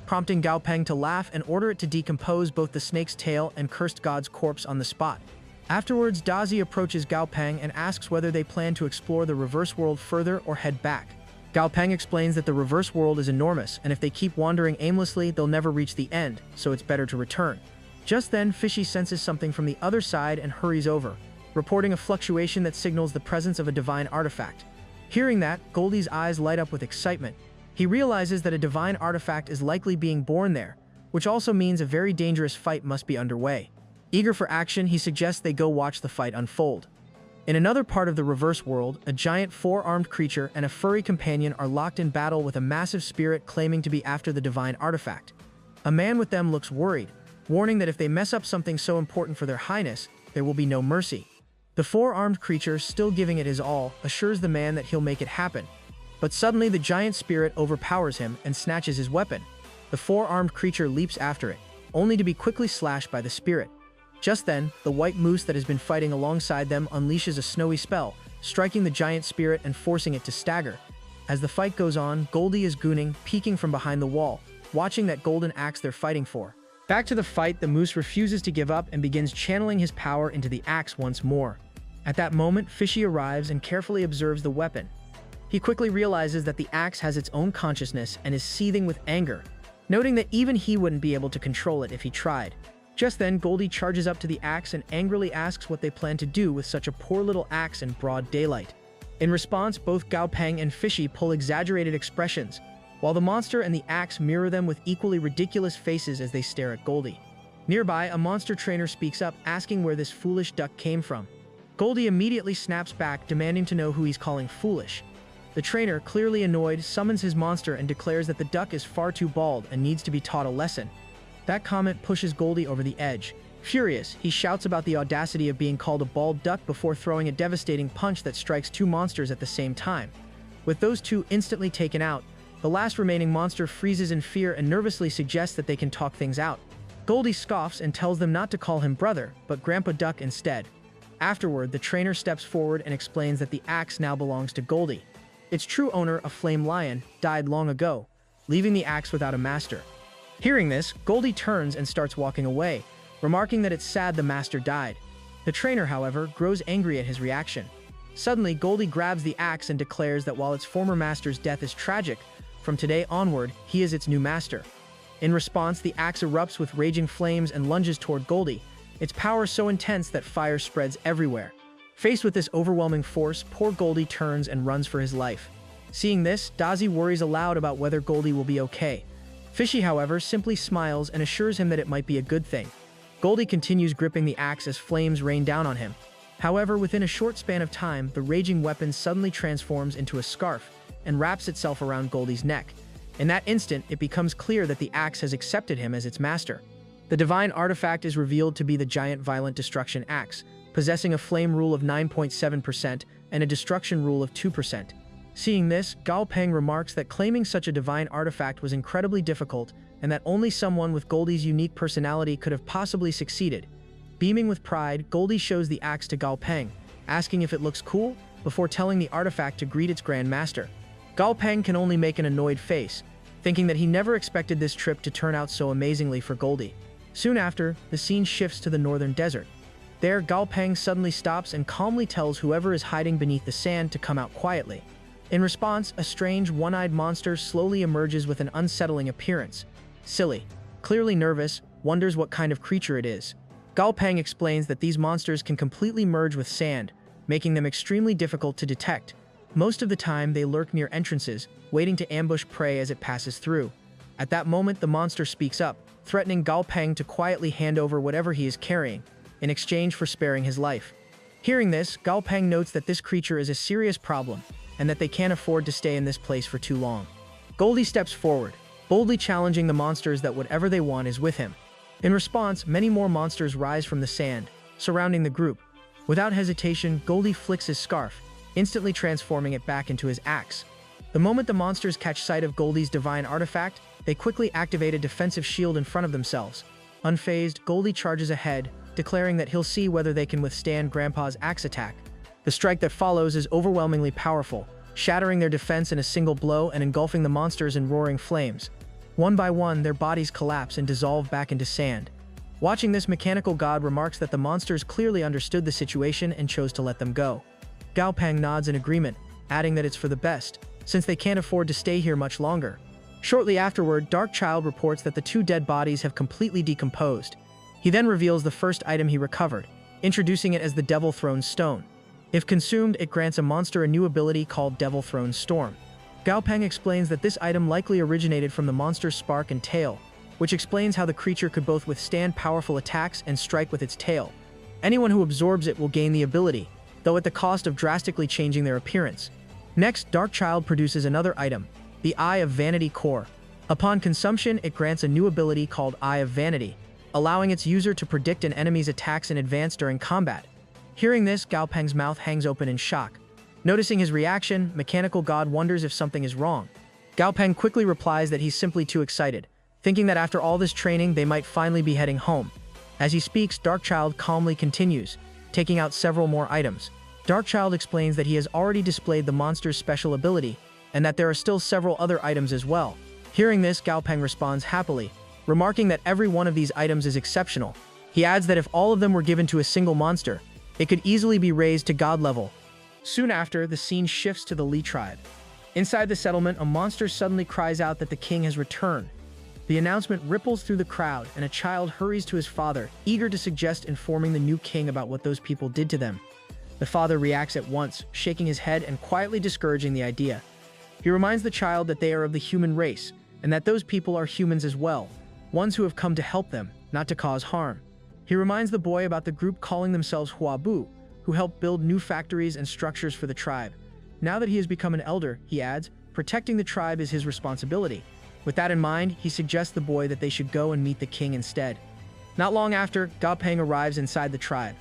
prompting Gao Peng to laugh and order it to decompose both the snake's tail and cursed god's corpse on the spot. Afterwards, Dazi approaches Gao Peng and asks whether they plan to explore the reverse world further or head back. Gao Peng explains that the reverse world is enormous, and if they keep wandering aimlessly, they'll never reach the end, so it's better to return. Just then, Fishy senses something from the other side and hurries over, reporting a fluctuation that signals the presence of a divine artifact. Hearing that, Goldie's eyes light up with excitement. He realizes that a divine artifact is likely being born there, which also means a very dangerous fight must be underway. Eager for action, he suggests they go watch the fight unfold. In another part of the reverse world, a giant four-armed creature and a furry companion are locked in battle with a massive spirit claiming to be after the divine artifact. A man with them looks worried, warning that if they mess up something so important for their highness, there will be no mercy. The four-armed creature, still giving it his all, assures the man that he'll make it happen. But suddenly the giant spirit overpowers him and snatches his weapon. The four-armed creature leaps after it, only to be quickly slashed by the spirit. Just then, the white moose that has been fighting alongside them unleashes a snowy spell, striking the giant spirit and forcing it to stagger. As the fight goes on, Goldie is gooning, peeking from behind the wall, watching that golden axe they're fighting for. Back to the fight, the moose refuses to give up and begins channeling his power into the axe once more. At that moment, Fishy arrives and carefully observes the weapon. He quickly realizes that the axe has its own consciousness and is seething with anger, noting that even he wouldn't be able to control it if he tried. Just then, Goldie charges up to the axe and angrily asks what they plan to do with such a poor little axe in broad daylight. In response, both Gao Peng and Fishy pull exaggerated expressions, while the monster and the axe mirror them with equally ridiculous faces as they stare at Goldie. Nearby, a monster trainer speaks up, asking where this foolish duck came from. Goldie immediately snaps back, demanding to know who he's calling foolish. The trainer, clearly annoyed, summons his monster and declares that the duck is far too bald and needs to be taught a lesson. That comment pushes Goldie over the edge. Furious, he shouts about the audacity of being called a bald duck before throwing a devastating punch that strikes two monsters at the same time. With those two instantly taken out, the last remaining monster freezes in fear and nervously suggests that they can talk things out. Goldie scoffs and tells them not to call him brother, but Grandpa Duck instead. Afterward, the trainer steps forward and explains that the axe now belongs to Goldie. Its true owner, a flame lion, died long ago, leaving the axe without a master. Hearing this, Goldie turns and starts walking away, remarking that it's sad the master died. The trainer, however, grows angry at his reaction. Suddenly, Goldie grabs the axe and declares that while its former master's death is tragic, from today onward, he is its new master. In response, the axe erupts with raging flames and lunges toward Goldie, its power so intense that fire spreads everywhere. Faced with this overwhelming force, poor Goldie turns and runs for his life. Seeing this, Dazi worries aloud about whether Goldie will be okay. Fishy, however, simply smiles and assures him that it might be a good thing. Goldie continues gripping the axe as flames rain down on him. However, within a short span of time, the raging weapon suddenly transforms into a scarf and wraps itself around Goldie's neck. In that instant, it becomes clear that the axe has accepted him as its master. The divine artifact is revealed to be the giant violent destruction axe, possessing a flame rule of 9.7% and a destruction rule of 2%. Seeing this, Gao Peng remarks that claiming such a divine artifact was incredibly difficult and that only someone with Goldie's unique personality could have possibly succeeded. Beaming with pride, Goldie shows the axe to Gao Peng, asking if it looks cool, before telling the artifact to greet its grand master. Gao Peng can only make an annoyed face, thinking that he never expected this trip to turn out so amazingly for Goldie. Soon after, the scene shifts to the northern desert. There, Gao Peng suddenly stops and calmly tells whoever is hiding beneath the sand to come out quietly. In response, a strange, one-eyed monster slowly emerges with an unsettling appearance. Silly, clearly nervous, wonders what kind of creature it is. Gao Peng explains that these monsters can completely merge with sand, making them extremely difficult to detect. Most of the time, they lurk near entrances, waiting to ambush prey as it passes through. At that moment, the monster speaks up, threatening Gao Peng to quietly hand over whatever he is carrying, in exchange for sparing his life. Hearing this, Gao Peng notes that this creature is a serious problem, and that they can't afford to stay in this place for too long. Goldie steps forward, boldly challenging the monsters that whatever they want is with him. In response, many more monsters rise from the sand, surrounding the group. Without hesitation, Goldie flicks his scarf, instantly transforming it back into his axe. The moment the monsters catch sight of Goldie's divine artifact, they quickly activate a defensive shield in front of themselves. Unfazed, Goldie charges ahead, declaring that he'll see whether they can withstand Grandpa's axe attack. The strike that follows is overwhelmingly powerful, shattering their defense in a single blow and engulfing the monsters in roaring flames. One by one, their bodies collapse and dissolve back into sand. Watching this, mechanical god remarks that the monsters clearly understood the situation and chose to let them go. Gao Peng nods in agreement, adding that it's for the best, since they can't afford to stay here much longer. Shortly afterward, Dark Child reports that the two dead bodies have completely decomposed. He then reveals the first item he recovered, introducing it as the Devil Throne Stone. If consumed, it grants a monster a new ability called Devil Throne Storm. Gao Peng explains that this item likely originated from the monster's spark and tail, which explains how the creature could both withstand powerful attacks and strike with its tail. Anyone who absorbs it will gain the ability, though at the cost of drastically changing their appearance. Next, Dark Child produces another item, the Eye of Vanity Core. Upon consumption, it grants a new ability called Eye of Vanity, allowing its user to predict an enemy's attacks in advance during combat. Hearing this, Gao Peng's mouth hangs open in shock. Noticing his reaction, Mechanical God wonders if something is wrong. Gao Peng quickly replies that he's simply too excited, thinking that after all this training, they might finally be heading home. As he speaks, Dark Child calmly continues, taking out several more items. Dark Child explains that he has already displayed the monster's special ability, and that there are still several other items as well. Hearing this, Gao Peng responds happily, remarking that every one of these items is exceptional. He adds that if all of them were given to a single monster, it could easily be raised to god level. Soon after, the scene shifts to the Li tribe. Inside the settlement, a monster suddenly cries out that the king has returned. The announcement ripples through the crowd, and a child hurries to his father, eager to suggest informing the new king about what those people did to them. The father reacts at once, shaking his head and quietly discouraging the idea. He reminds the child that they are of the human race, and that those people are humans as well, ones who have come to help them, not to cause harm. He reminds the boy about the group calling themselves Huabu, who helped build new factories and structures for the tribe. Now that he has become an elder, he adds, protecting the tribe is his responsibility. With that in mind, he suggests the boy that they should go and meet the king instead. Not long after, Gao Peng arrives inside the tribe.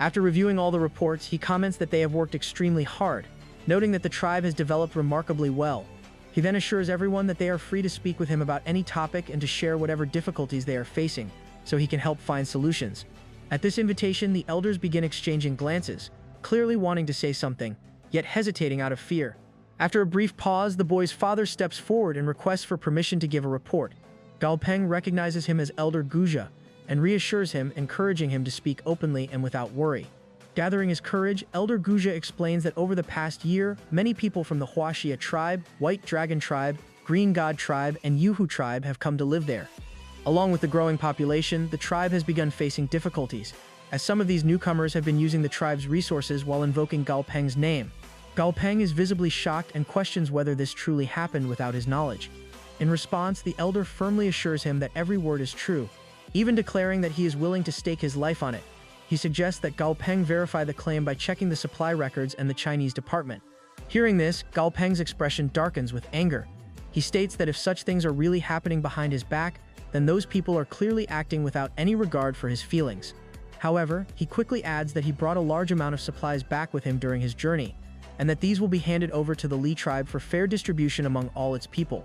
After reviewing all the reports, he comments that they have worked extremely hard, noting that the tribe has developed remarkably well. He then assures everyone that they are free to speak with him about any topic and to share whatever difficulties they are facing, so he can help find solutions. At this invitation, the elders begin exchanging glances, clearly wanting to say something, yet hesitating out of fear. After a brief pause, the boy's father steps forward and requests for permission to give a report. Gao Peng recognizes him as Elder Guja and reassures him, encouraging him to speak openly and without worry. Gathering his courage, Elder Guja explains that over the past year, many people from the Huaxia tribe, White Dragon tribe, Green God tribe, and Yuhu tribe have come to live there. Along with the growing population, the tribe has begun facing difficulties, as some of these newcomers have been using the tribe's resources while invoking Gao Peng's name. Gao Peng is visibly shocked and questions whether this truly happened without his knowledge. In response, the elder firmly assures him that every word is true, even declaring that he is willing to stake his life on it. He suggests that Gao Peng verify the claim by checking the supply records and the Chinese department. Hearing this, Gao Peng's expression darkens with anger. He states that if such things are really happening behind his back, then those people are clearly acting without any regard for his feelings. However, he quickly adds that he brought a large amount of supplies back with him during his journey, and that these will be handed over to the Li tribe for fair distribution among all its people.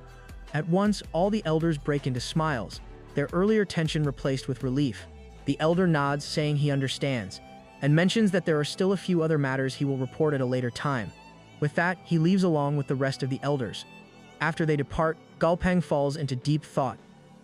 At once, all the elders break into smiles, their earlier tension replaced with relief. The elder nods, saying he understands, and mentions that there are still a few other matters he will report at a later time. With that, he leaves along with the rest of the elders. After they depart, Gao Peng falls into deep thought.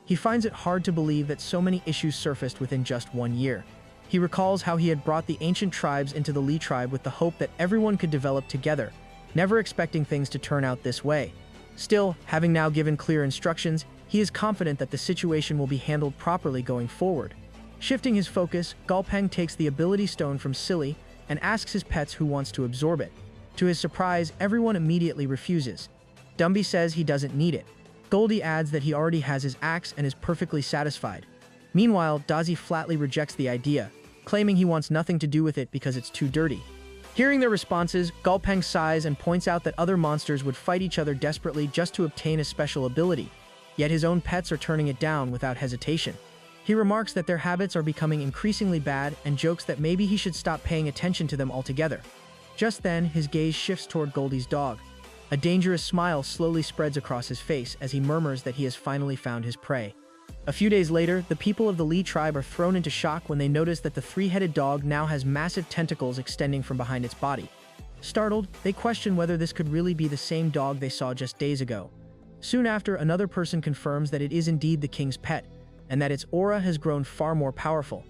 He finds it hard to believe that so many issues surfaced within just 1 year. He recalls how he had brought the ancient tribes into the Li tribe with the hope that everyone could develop together, never expecting things to turn out this way. Still, having now given clear instructions, he is confident that the situation will be handled properly going forward. Shifting his focus, Gao Peng takes the ability stone from Silly and asks his pets who wants to absorb it. To his surprise, everyone immediately refuses. Dumby says he doesn't need it. Goldie adds that he already has his axe and is perfectly satisfied. Meanwhile, Dazi flatly rejects the idea, claiming he wants nothing to do with it because it's too dirty. Hearing their responses, Gao Peng sighs and points out that other monsters would fight each other desperately just to obtain a special ability, yet his own pets are turning it down without hesitation. He remarks that their habits are becoming increasingly bad and jokes that maybe he should stop paying attention to them altogether. Just then, his gaze shifts toward Goldie's dog. A dangerous smile slowly spreads across his face as he murmurs that he has finally found his prey. A few days later, the people of the Li tribe are thrown into shock when they notice that the three-headed dog now has massive tentacles extending from behind its body. Startled, they question whether this could really be the same dog they saw just days ago. Soon after, another person confirms that it is indeed the king's pet, and that its aura has grown far more powerful.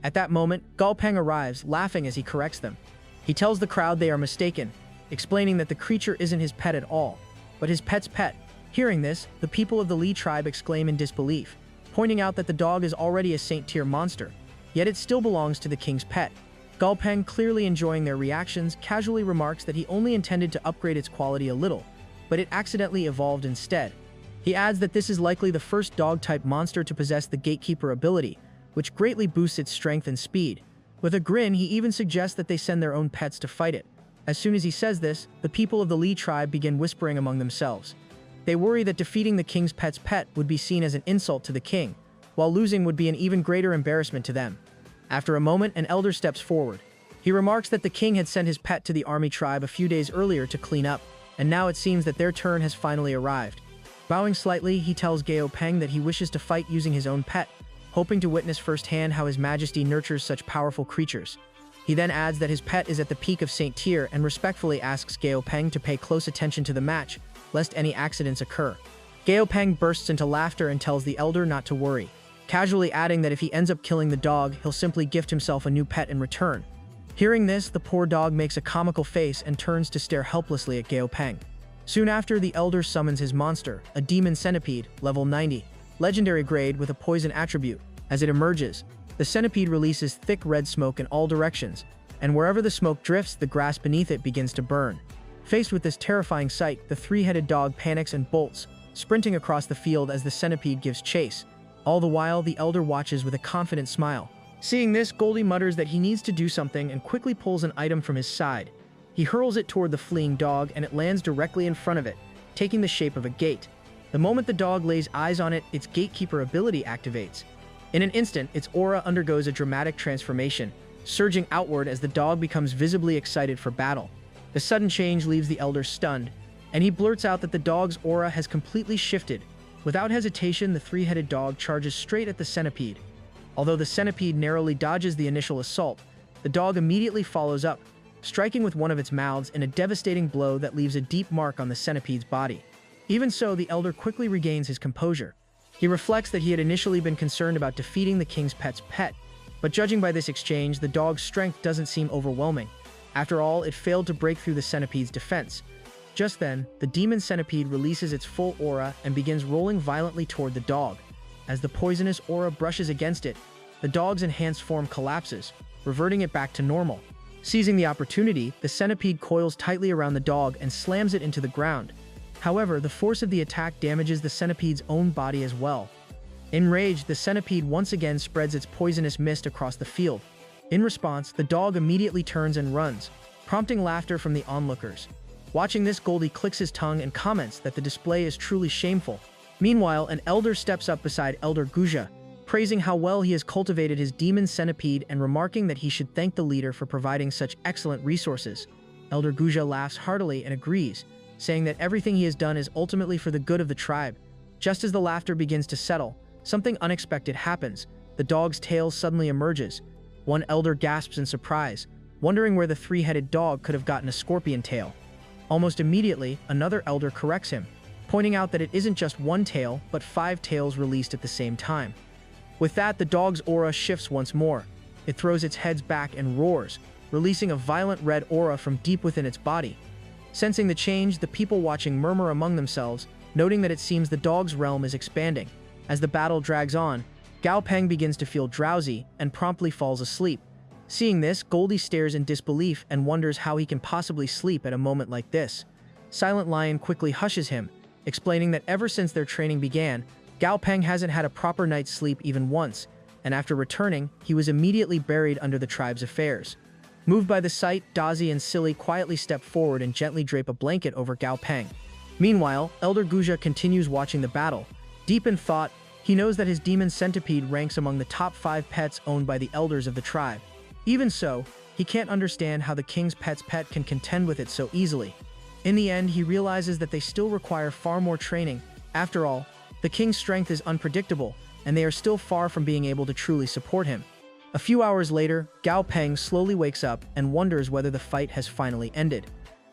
At that moment, Gao Peng arrives, laughing as he corrects them. He tells the crowd they are mistaken, explaining that the creature isn't his pet at all, but his pet's pet. Hearing this, the people of the Li tribe exclaim in disbelief, pointing out that the dog is already a saint-tier monster, yet it still belongs to the king's pet. Gao Peng, clearly enjoying their reactions, casually remarks that he only intended to upgrade its quality a little, but it accidentally evolved instead. He adds that this is likely the first dog-type monster to possess the Gatekeeper ability, which greatly boosts its strength and speed. With a grin, he even suggests that they send their own pets to fight it. As soon as he says this, the people of the Li tribe begin whispering among themselves. They worry that defeating the king's pet's pet would be seen as an insult to the king, while losing would be an even greater embarrassment to them. After a moment, an elder steps forward. He remarks that the king had sent his pet to the army tribe a few days earlier to clean up, and now it seems that their turn has finally arrived. Bowing slightly, he tells Gao Peng that he wishes to fight using his own pet, hoping to witness firsthand how His Majesty nurtures such powerful creatures. He then adds that his pet is at the peak of Saint Tier and respectfully asks Gao Peng to pay close attention to the match, lest any accidents occur. Gaopeng bursts into laughter and tells the elder not to worry, casually adding that if he ends up killing the dog, he'll simply gift himself a new pet in return. Hearing this, the poor dog makes a comical face and turns to stare helplessly at Gaopeng. Soon after, the elder summons his monster, a demon centipede, level 90, legendary grade with a poison attribute. As it emerges, the centipede releases thick red smoke in all directions, and wherever the smoke drifts, the grass beneath it begins to burn. Faced with this terrifying sight, the three-headed dog panics and bolts, sprinting across the field as the centipede gives chase. All the while, the elder watches with a confident smile. Seeing this, Goldie mutters that he needs to do something and quickly pulls an item from his side. He hurls it toward the fleeing dog and it lands directly in front of it, taking the shape of a gate. The moment the dog lays eyes on it, its gatekeeper ability activates. In an instant, its aura undergoes a dramatic transformation, surging outward as the dog becomes visibly excited for battle. The sudden change leaves the elder stunned, and he blurts out that the dog's aura has completely shifted. Without hesitation, the three-headed dog charges straight at the centipede. Although the centipede narrowly dodges the initial assault, the dog immediately follows up, striking with one of its mouths in a devastating blow that leaves a deep mark on the centipede's body. Even so, the elder quickly regains his composure. He reflects that he had initially been concerned about defeating the king's pet's pet, but judging by this exchange, the dog's strength doesn't seem overwhelming. After all, it failed to break through the centipede's defense. Just then, the demon centipede releases its full aura and begins rolling violently toward the dog. As the poisonous aura brushes against it, the dog's enhanced form collapses, reverting it back to normal. Seizing the opportunity, the centipede coils tightly around the dog and slams it into the ground. However, the force of the attack damages the centipede's own body as well. Enraged, the centipede once again spreads its poisonous mist across the field. In response, the dog immediately turns and runs, prompting laughter from the onlookers. Watching this, Goldie clicks his tongue and comments that the display is truly shameful. Meanwhile, an elder steps up beside Elder Guja, praising how well he has cultivated his demon centipede and remarking that he should thank the leader for providing such excellent resources. Elder Guja laughs heartily and agrees, saying that everything he has done is ultimately for the good of the tribe. Just as the laughter begins to settle, something unexpected happens. The dog's tail suddenly emerges. One elder gasps in surprise, wondering where the three-headed dog could have gotten a scorpion tail. Almost immediately, another elder corrects him, pointing out that it isn't just one tail, but 5 tails released at the same time. With that, the dog's aura shifts once more. It throws its head back and roars, releasing a violent red aura from deep within its body. Sensing the change, the people watching murmur among themselves, noting that it seems the dog's realm is expanding. As the battle drags on, Gaopeng begins to feel drowsy and promptly falls asleep. Seeing this, Goldie stares in disbelief and wonders how he can possibly sleep at a moment like this. Silent Lion quickly hushes him, explaining that ever since their training began, Gaopeng hasn't had a proper night's sleep even once, and after returning, he was immediately buried under the tribe's affairs. Moved by the sight, Dazi and Silly quietly step forward and gently drape a blanket over Gaopeng. Meanwhile, Elder Guja continues watching the battle. Deep in thought, he knows that his demon centipede ranks among the top 5 pets owned by the elders of the tribe. Even so, he can't understand how the king's pet's pet can contend with it so easily. In the end, he realizes that they still require far more training. After all, the king's strength is unpredictable, and they are still far from being able to truly support him. A few hours later, Gaopeng slowly wakes up and wonders whether the fight has finally ended.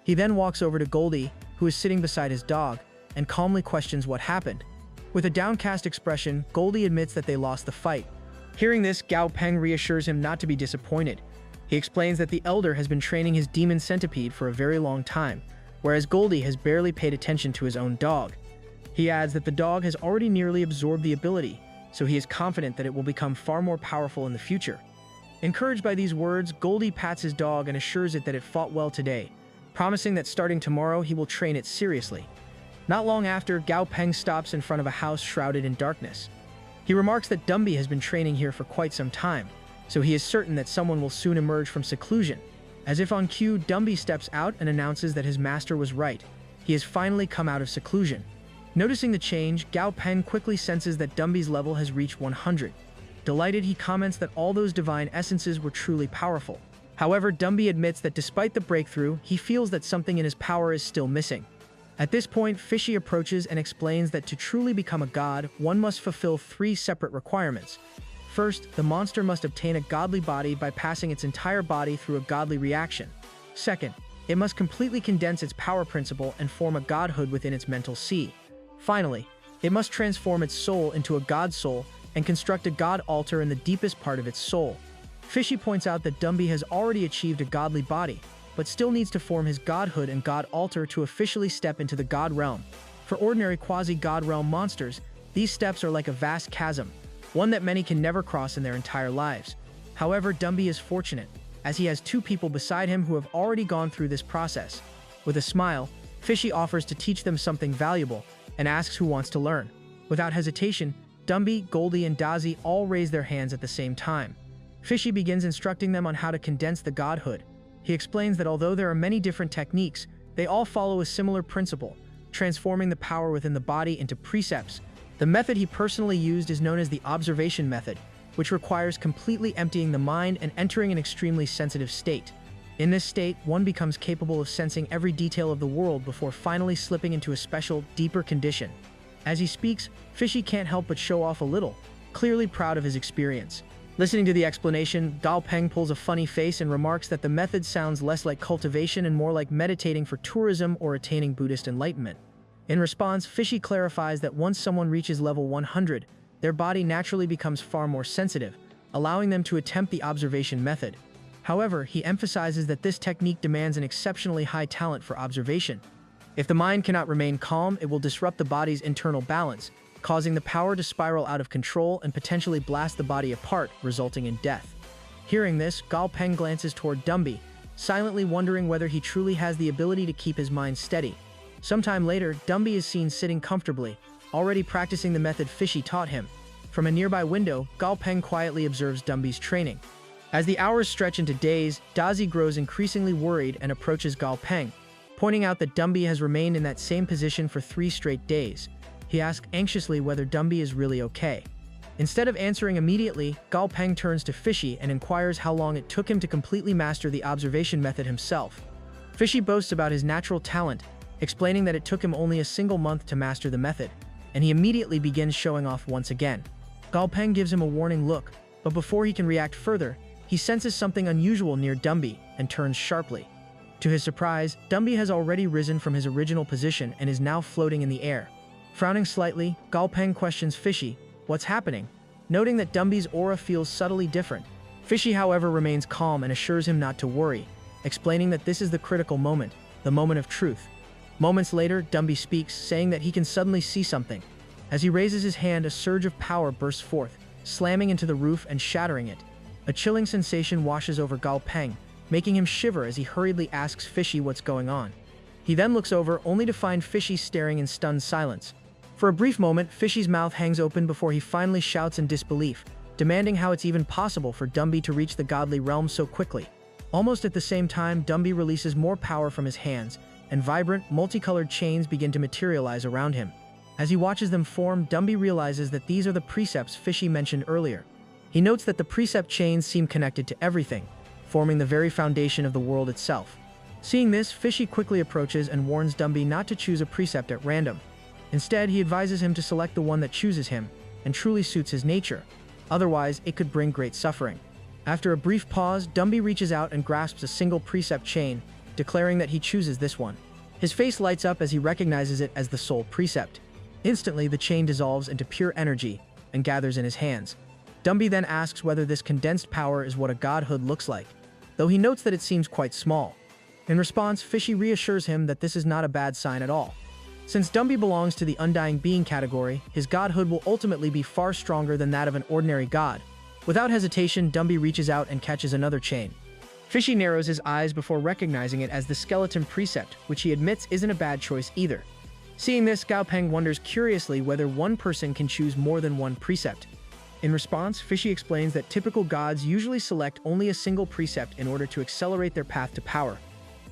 He then walks over to Goldie, who is sitting beside his dog, and calmly questions what happened. With a downcast expression, Goldie admits that they lost the fight. Hearing this, Gaopeng reassures him not to be disappointed. He explains that the elder has been training his demon centipede for a very long time, whereas Goldie has barely paid attention to his own dog. He adds that the dog has already nearly absorbed the ability, so he is confident that it will become far more powerful in the future. Encouraged by these words, Goldie pats his dog and assures it that it fought well today, promising that starting tomorrow he will train it seriously. Not long after, Gaopeng stops in front of a house shrouded in darkness. He remarks that Dumby has been training here for quite some time, so he is certain that someone will soon emerge from seclusion. As if on cue, Dumby steps out and announces that his master was right. He has finally come out of seclusion. Noticing the change, Gaopeng quickly senses that Dumby's level has reached 100. Delighted, he comments that all those divine essences were truly powerful. However, Dumby admits that despite the breakthrough, he feels that something in his power is still missing. At this point, Fishy approaches and explains that to truly become a god, one must fulfill 3 separate requirements. First, the monster must obtain a godly body by passing its entire body through a godly reaction. Second, it must completely condense its power principle and form a godhood within its mental sea. Finally, It must transform its soul into a god soul and construct a god altar in the deepest part of its soul. Fishy points out that Dumby has already achieved a godly body, but still needs to form his godhood and god altar to officially step into the god realm. For ordinary quasi-god realm monsters, these steps are like a vast chasm, one that many can never cross in their entire lives. However, Dumby is fortunate, as he has two people beside him who have already gone through this process. With a smile, Fishy offers to teach them something valuable and asks who wants to learn. Without hesitation, Dumby, Goldie, and Dazi all raise their hands at the same time. Fishy begins instructing them on how to condense the godhood. He explains that although there are many different techniques, they all follow a similar principle, transforming the power within the body into precepts. The method he personally used is known as the observation method, which requires completely emptying the mind and entering an extremely sensitive state. In this state, one becomes capable of sensing every detail of the world before finally slipping into a special, deeper condition. As he speaks, Fishy can't help but show off a little, clearly proud of his experience. Listening to the explanation, Gao Peng pulls a funny face and remarks that the method sounds less like cultivation and more like meditating for tourism or attaining Buddhist enlightenment. In response, Fishy clarifies that once someone reaches level 100, their body naturally becomes far more sensitive, allowing them to attempt the observation method. However, he emphasizes that this technique demands an exceptionally high talent for observation. If the mind cannot remain calm, it will disrupt the body's internal balance, causing the power to spiral out of control and potentially blast the body apart, resulting in death. Hearing this, Gao Peng glances toward Dumby, silently wondering whether he truly has the ability to keep his mind steady. Sometime later, Dumby is seen sitting comfortably, already practicing the method Fishy taught him. From a nearby window, Gao Peng quietly observes Dumby's training. As the hours stretch into days, Dazi grows increasingly worried and approaches Gao Peng, pointing out that Dumby has remained in that same position for 3 straight days. He asks anxiously whether Dumby is really okay. Instead of answering immediately, Gao Peng turns to Fishy and inquires how long it took him to completely master the observation method himself. Fishy boasts about his natural talent, explaining that it took him only a single month to master the method, and he immediately begins showing off once again. Gao Peng gives him a warning look, but before he can react further, he senses something unusual near Dumby and turns sharply. To his surprise, Dumby has already risen from his original position and is now floating in the air. Frowning slightly, Gao Peng questions Fishy, "What's happening?" Noting that Dumby's aura feels subtly different. Fishy, however, remains calm and assures him not to worry, explaining that this is the critical moment, the moment of truth. Moments later, Dumby speaks, saying that he can suddenly see something. As he raises his hand, a surge of power bursts forth, slamming into the roof and shattering it. A chilling sensation washes over Gao Peng, making him shiver as he hurriedly asks Fishy what's going on. He then looks over, only to find Fishy staring in stunned silence. For a brief moment, Fishy's mouth hangs open before he finally shouts in disbelief, demanding how it's even possible for Dumby to reach the godly realm so quickly. Almost at the same time, Dumby releases more power from his hands, and vibrant, multicolored chains begin to materialize around him. As he watches them form, Dumby realizes that these are the precepts Fishy mentioned earlier. He notes that the precept chains seem connected to everything, forming the very foundation of the world itself. Seeing this, Fishy quickly approaches and warns Dumby not to choose a precept at random. Instead, he advises him to select the one that chooses him and truly suits his nature. Otherwise, it could bring great suffering. After a brief pause, Dumby reaches out and grasps a single precept chain, declaring that he chooses this one. His face lights up as he recognizes it as the soul precept. Instantly, the chain dissolves into pure energy and gathers in his hands. Dumby then asks whether this condensed power is what a godhood looks like, though he notes that it seems quite small. In response, Fishy reassures him that this is not a bad sign at all. Since Dumby belongs to the undying being category, his godhood will ultimately be far stronger than that of an ordinary god. Without hesitation, Dumby reaches out and catches another chain. Fishy narrows his eyes before recognizing it as the skeleton precept, which he admits isn't a bad choice either. Seeing this, Gao Peng wonders curiously whether one person can choose more than one precept. In response, Fishy explains that typical gods usually select only a single precept in order to accelerate their path to power.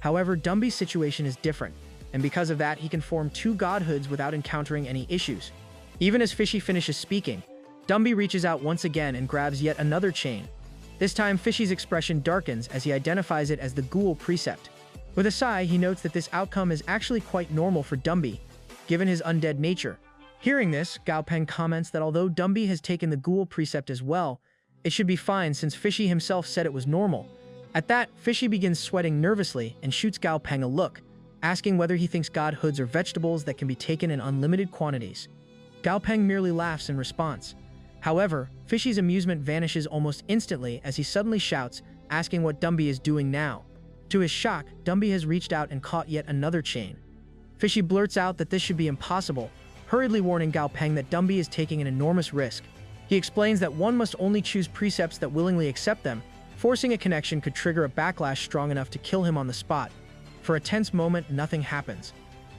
However, Dumby's situation is different, and because of that, he can form 2 godhoods without encountering any issues. Even as Fishy finishes speaking, Dumby reaches out once again and grabs yet another chain. This time, Fishy's expression darkens as he identifies it as the ghoul precept. With a sigh, he notes that this outcome is actually quite normal for Dumby, given his undead nature. Hearing this, Gao Peng comments that although Dumby has taken the ghoul precept as well, it should be fine since Fishy himself said it was normal. At that, Fishy begins sweating nervously and shoots Gao Peng a look, asking whether he thinks godhoods are vegetables that can be taken in unlimited quantities. Gao Peng merely laughs in response. However, Fishy's amusement vanishes almost instantly as he suddenly shouts, asking what Dumby is doing now. To his shock, Dumby has reached out and caught yet another chain. Fishy blurts out that this should be impossible, hurriedly warning Gao Peng that Dumby is taking an enormous risk. He explains that one must only choose precepts that willingly accept them. Forcing a connection could trigger a backlash strong enough to kill him on the spot. For a tense moment, nothing happens.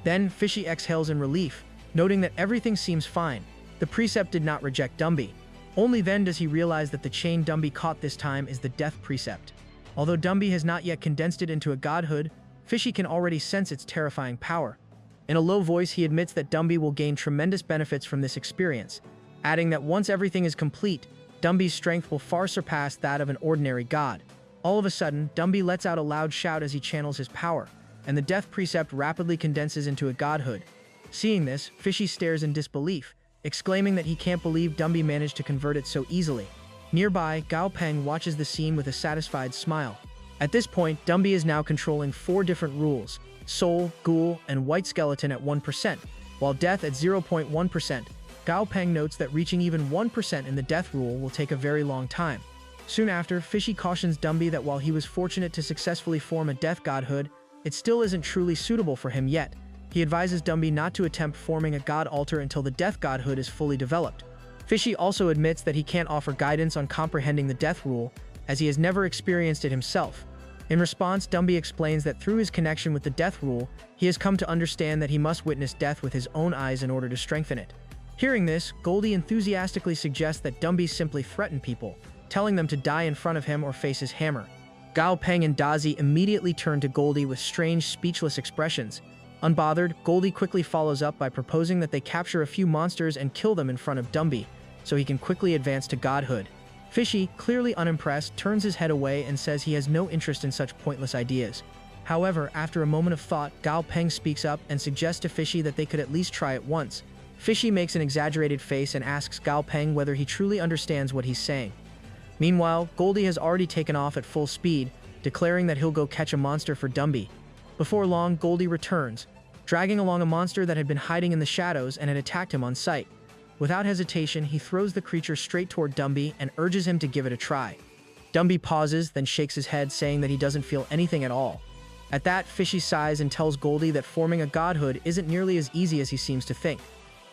Then, Fishy exhales in relief, noting that everything seems fine. The precept did not reject Dumby. Only then does he realize that the chain Dumby caught this time is the death precept. Although Dumby has not yet condensed it into a godhood, Fishy can already sense its terrifying power. In a low voice, he admits that Dumby will gain tremendous benefits from this experience, adding that once everything is complete, Dumby's strength will far surpass that of an ordinary god. All of a sudden, Dumby lets out a loud shout as he channels his power, and the death precept rapidly condenses into a godhood. Seeing this, Fishy stares in disbelief, exclaiming that he can't believe Dumby managed to convert it so easily. Nearby, Gao Peng watches the scene with a satisfied smile. At this point, Dumby is now controlling 4 different rules: Soul, Ghoul, and White Skeleton at 1%, while Death at 0.1%. Gao Peng notes that reaching even 1% in the Death rule will take a very long time. Soon after, Fishy cautions Dumby that while he was fortunate to successfully form a Death godhood, it still isn't truly suitable for him yet. He advises Dumby not to attempt forming a god altar until the Death godhood is fully developed. Fishy also admits that he can't offer guidance on comprehending the Death rule, as he has never experienced it himself. In response, Dumby explains that through his connection with the Death rule, he has come to understand that he must witness death with his own eyes in order to strengthen it. Hearing this, Goldie enthusiastically suggests that Dumby simply threaten people, telling them to die in front of him or face his hammer. Gao Peng and Dazi immediately turn to Goldie with strange, speechless expressions. Unbothered, Goldie quickly follows up by proposing that they capture a few monsters and kill them in front of Dumby, so he can quickly advance to godhood. Fishy, clearly unimpressed, turns his head away and says he has no interest in such pointless ideas. However, after a moment of thought, Gao Peng speaks up and suggests to Fishy that they could at least try it once. Fishy makes an exaggerated face and asks Gao Peng whether he truly understands what he's saying. Meanwhile, Goldie has already taken off at full speed, declaring that he'll go catch a monster for Dumby. Before long, Goldie returns, dragging along a monster that had been hiding in the shadows and had attacked him on sight. Without hesitation, he throws the creature straight toward Dumby and urges him to give it a try. Dumby pauses, then shakes his head, saying that he doesn't feel anything at all. At that, Fishy sighs and tells Goldie that forming a godhood isn't nearly as easy as he seems to think.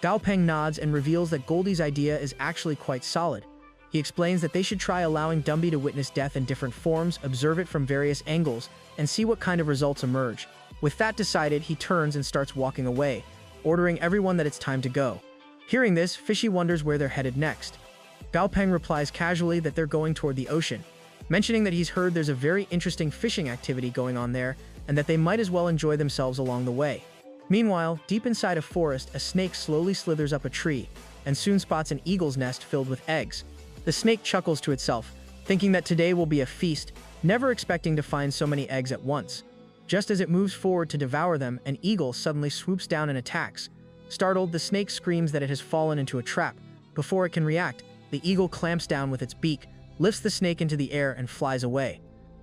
Gao Peng nods and reveals that Goldie's idea is actually quite solid. He explains that they should try allowing Dumby to witness death in different forms, observe it from various angles, and see what kind of results emerge. With that decided, he turns and starts walking away, ordering everyone that it's time to go. Hearing this, Fishy wonders where they're headed next. Gao Peng replies casually that they're going toward the ocean, mentioning that he's heard there's a very interesting fishing activity going on there, and that they might as well enjoy themselves along the way. Meanwhile, deep inside a forest, a snake slowly slithers up a tree, and soon spots an eagle's nest filled with eggs. The snake chuckles to itself, thinking that today will be a feast, never expecting to find so many eggs at once. Just as it moves forward to devour them, an eagle suddenly swoops down and attacks. Startled, the snake screams that it has fallen into a trap. Before it can react, the eagle clamps down with its beak, lifts the snake into the air, and flies away.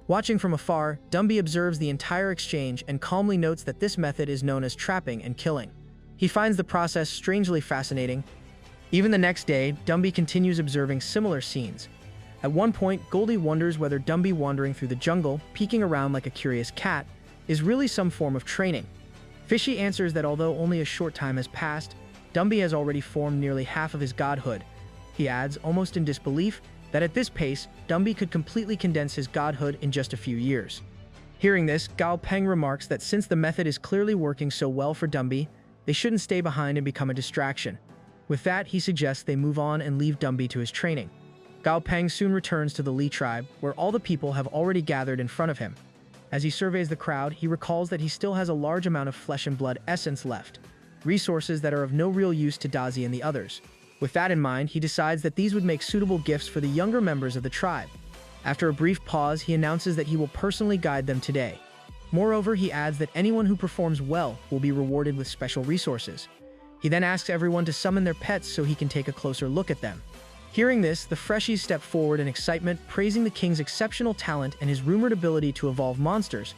Watching from afar, Dumby observes the entire exchange and calmly notes that this method is known as trapping and killing. He finds the process strangely fascinating. Even the next day, Dumby continues observing similar scenes. At one point, Goldie wonders whether Dumby wandering through the jungle, peeking around like a curious cat, is really some form of training. Fishy answers that although only a short time has passed, Dumby has already formed nearly half of his godhood. He adds, almost in disbelief, that at this pace, Dumby could completely condense his godhood in just a few years. Hearing this, Gao Peng remarks that since the method is clearly working so well for Dumby, they shouldn't stay behind and become a distraction. With that, he suggests they move on and leave Dumby to his training. Gao Peng soon returns to the Li tribe, where all the people have already gathered in front of him. As he surveys the crowd, he recalls that he still has a large amount of flesh and blood essence left, resources that are of no real use to Dazi and the others. With that in mind, he decides that these would make suitable gifts for the younger members of the tribe. After a brief pause, he announces that he will personally guide them today. Moreover, he adds that anyone who performs well will be rewarded with special resources. He then asks everyone to summon their pets so he can take a closer look at them. Hearing this, the freshies step forward in excitement, praising the king's exceptional talent and his rumored ability to evolve monsters,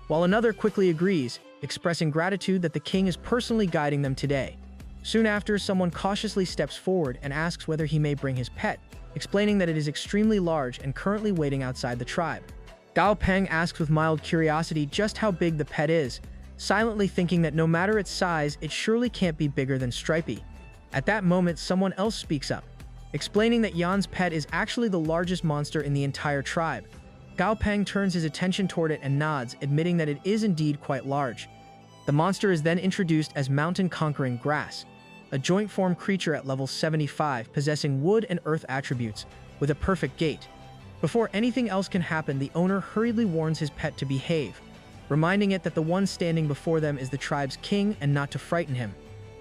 while another quickly agrees, expressing gratitude that the king is personally guiding them today. Soon after, someone cautiously steps forward and asks whether he may bring his pet, explaining that it is extremely large and currently waiting outside the tribe. Gao Peng asks with mild curiosity just how big the pet is, silently thinking that no matter its size, it surely can't be bigger than Stripey. At that moment, someone else speaks up, explaining that Yan's pet is actually the largest monster in the entire tribe. Gao Peng turns his attention toward it and nods, admitting that it is indeed quite large. The monster is then introduced as mountain-conquering grass, a joint-form creature at level 75 possessing wood and earth attributes, with a perfect gait. Before anything else can happen, the owner hurriedly warns his pet to behave, reminding it that the one standing before them is the tribe's king and not to frighten him.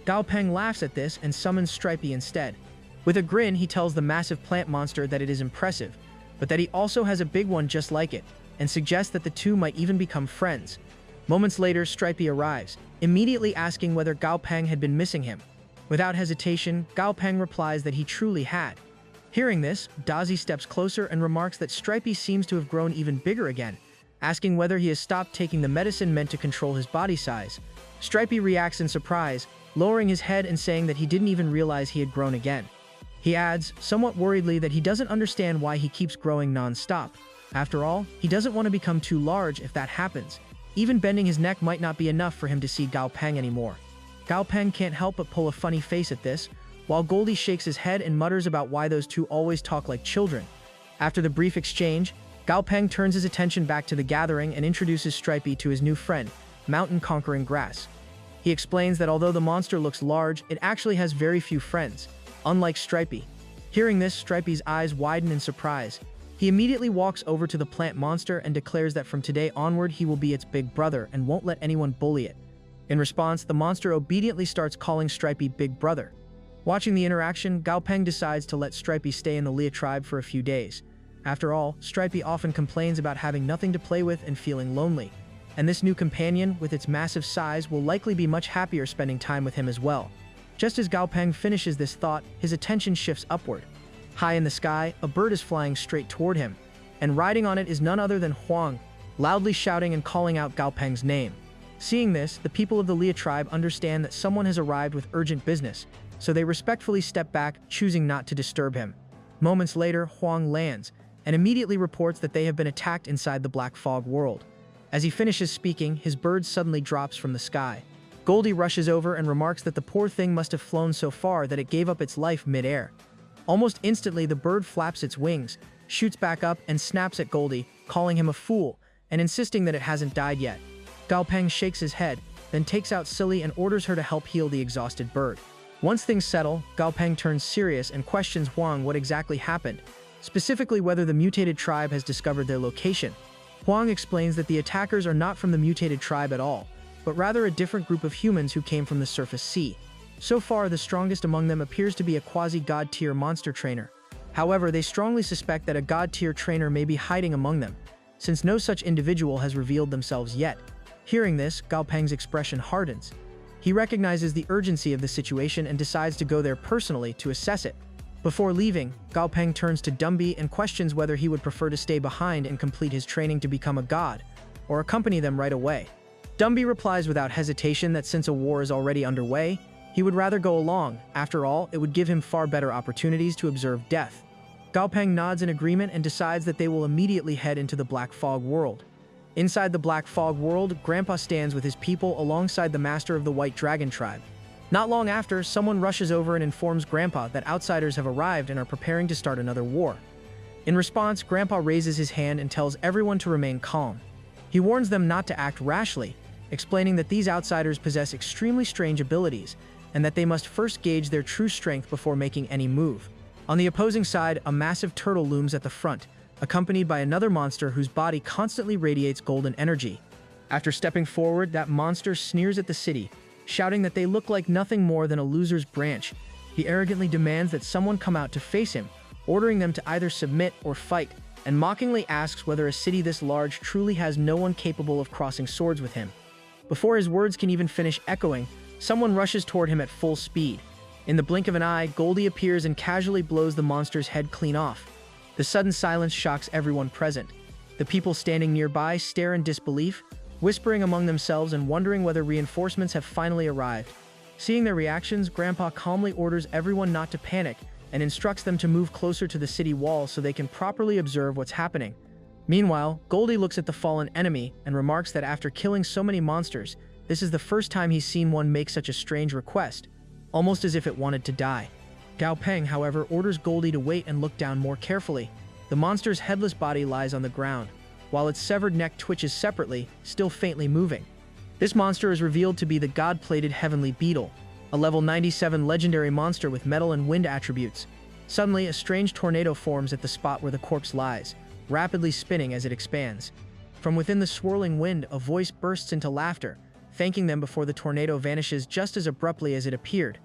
Gao Peng laughs at this and summons Stripey instead. With a grin, he tells the massive plant monster that it is impressive, but that he also has a big one just like it, and suggests that the two might even become friends. Moments later, Stripey arrives, immediately asking whether Gao Peng had been missing him. Without hesitation, Gao Peng replies that he truly had. Hearing this, Dazi steps closer and remarks that Stripey seems to have grown even bigger again, asking whether he has stopped taking the medicine meant to control his body size. Stripey reacts in surprise, lowering his head and saying that he didn't even realize he had grown again. He adds, somewhat worriedly, that he doesn't understand why he keeps growing non-stop. After all, he doesn't want to become too large if that happens. Even bending his neck might not be enough for him to see Gao Peng anymore. Gao Peng can't help but pull a funny face at this, while Goldie shakes his head and mutters about why those two always talk like children. After the brief exchange, Gao Peng turns his attention back to the gathering and introduces Stripey to his new friend, mountain-conquering grass. He explains that although the monster looks large, it actually has very few friends, unlike Stripey. Hearing this, Stripey's eyes widen in surprise. He immediately walks over to the plant monster and declares that from today onward he will be its big brother and won't let anyone bully it. In response, the monster obediently starts calling Stripey Big Brother. Watching the interaction, Gao Peng decides to let Stripey stay in the Lia tribe for a few days. After all, Stripey often complains about having nothing to play with and feeling lonely, and this new companion, with its massive size, will likely be much happier spending time with him as well. Just as Gao Peng finishes this thought, his attention shifts upward. High in the sky, a bird is flying straight toward him, and riding on it is none other than Huang, loudly shouting and calling out Gao Peng's name. Seeing this, the people of the Lia tribe understand that someone has arrived with urgent business, so they respectfully step back, choosing not to disturb him. Moments later, Huang lands, and immediately reports that they have been attacked inside the Black Fog world. As he finishes speaking, his bird suddenly drops from the sky. Goldie rushes over and remarks that the poor thing must have flown so far that it gave up its life mid-air. Almost instantly, the bird flaps its wings, shoots back up, and snaps at Goldie, calling him a fool, and insisting that it hasn't died yet. Gao Peng shakes his head, then takes out Silly and orders her to help heal the exhausted bird. Once things settle, Gao Peng turns serious and questions Huang what exactly happened, specifically whether the mutated tribe has discovered their location. Huang explains that the attackers are not from the mutated tribe at all, but rather a different group of humans who came from the surface sea. So far, the strongest among them appears to be a quasi-god-tier monster trainer. However, they strongly suspect that a god-tier trainer may be hiding among them, since no such individual has revealed themselves yet. Hearing this, Gao Peng's expression hardens. He recognizes the urgency of the situation and decides to go there personally to assess it. Before leaving, Gao Peng turns to Dumby and questions whether he would prefer to stay behind and complete his training to become a god, or accompany them right away. Dumby replies without hesitation that since a war is already underway, he would rather go along. After all, it would give him far better opportunities to observe death. Gao Peng nods in agreement and decides that they will immediately head into the Black Fog world. Inside the Black Fog world, Grandpa stands with his people alongside the master of the White Dragon tribe. Not long after, someone rushes over and informs Grandpa that outsiders have arrived and are preparing to start another war. In response, Grandpa raises his hand and tells everyone to remain calm. He warns them not to act rashly, explaining that these outsiders possess extremely strange abilities and that they must first gauge their true strength before making any move. On the opposing side, a massive turtle looms at the front, accompanied by another monster whose body constantly radiates golden energy. After stepping forward, that monster sneers at the city, shouting that they look like nothing more than a loser's branch. He arrogantly demands that someone come out to face him, ordering them to either submit or fight, and mockingly asks whether a city this large truly has no one capable of crossing swords with him. Before his words can even finish echoing, someone rushes toward him at full speed. In the blink of an eye, Goldie appears and casually blows the monster's head clean off. The sudden silence shocks everyone present. The people standing nearby stare in disbelief, whispering among themselves and wondering whether reinforcements have finally arrived. Seeing their reactions, Grandpa calmly orders everyone not to panic and instructs them to move closer to the city wall so they can properly observe what's happening. Meanwhile, Goldie looks at the fallen enemy and remarks that after killing so many monsters, this is the first time he's seen one make such a strange request, almost as if it wanted to die. Gao Peng, however, orders Goldie to wait and look down more carefully. The monster's headless body lies on the ground, while its severed neck twitches separately, still faintly moving. This monster is revealed to be the god-plated heavenly beetle, a level 97 legendary monster with metal and wind attributes. Suddenly, a strange tornado forms at the spot where the corpse lies, rapidly spinning as it expands. From within the swirling wind, a voice bursts into laughter, thanking them before the tornado vanishes just as abruptly as it appeared.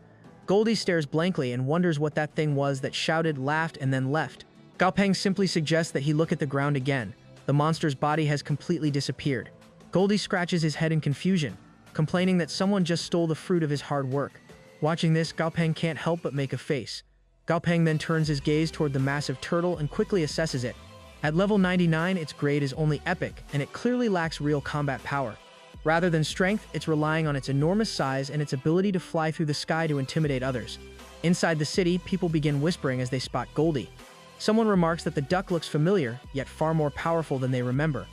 Goldie stares blankly and wonders what that thing was that shouted, laughed, and then left. Gao Peng simply suggests that he look at the ground again. The monster's body has completely disappeared. Goldie scratches his head in confusion, complaining that someone just stole the fruit of his hard work. Watching this, Gao Peng can't help but make a face. Gao Peng then turns his gaze toward the massive turtle and quickly assesses it. At level 99, its grade is only epic, and it clearly lacks real combat power. Rather than strength, it's relying on its enormous size and its ability to fly through the sky to intimidate others. Inside the city, people begin whispering as they spot Goldie. Someone remarks that the duck looks familiar, yet far more powerful than they remember.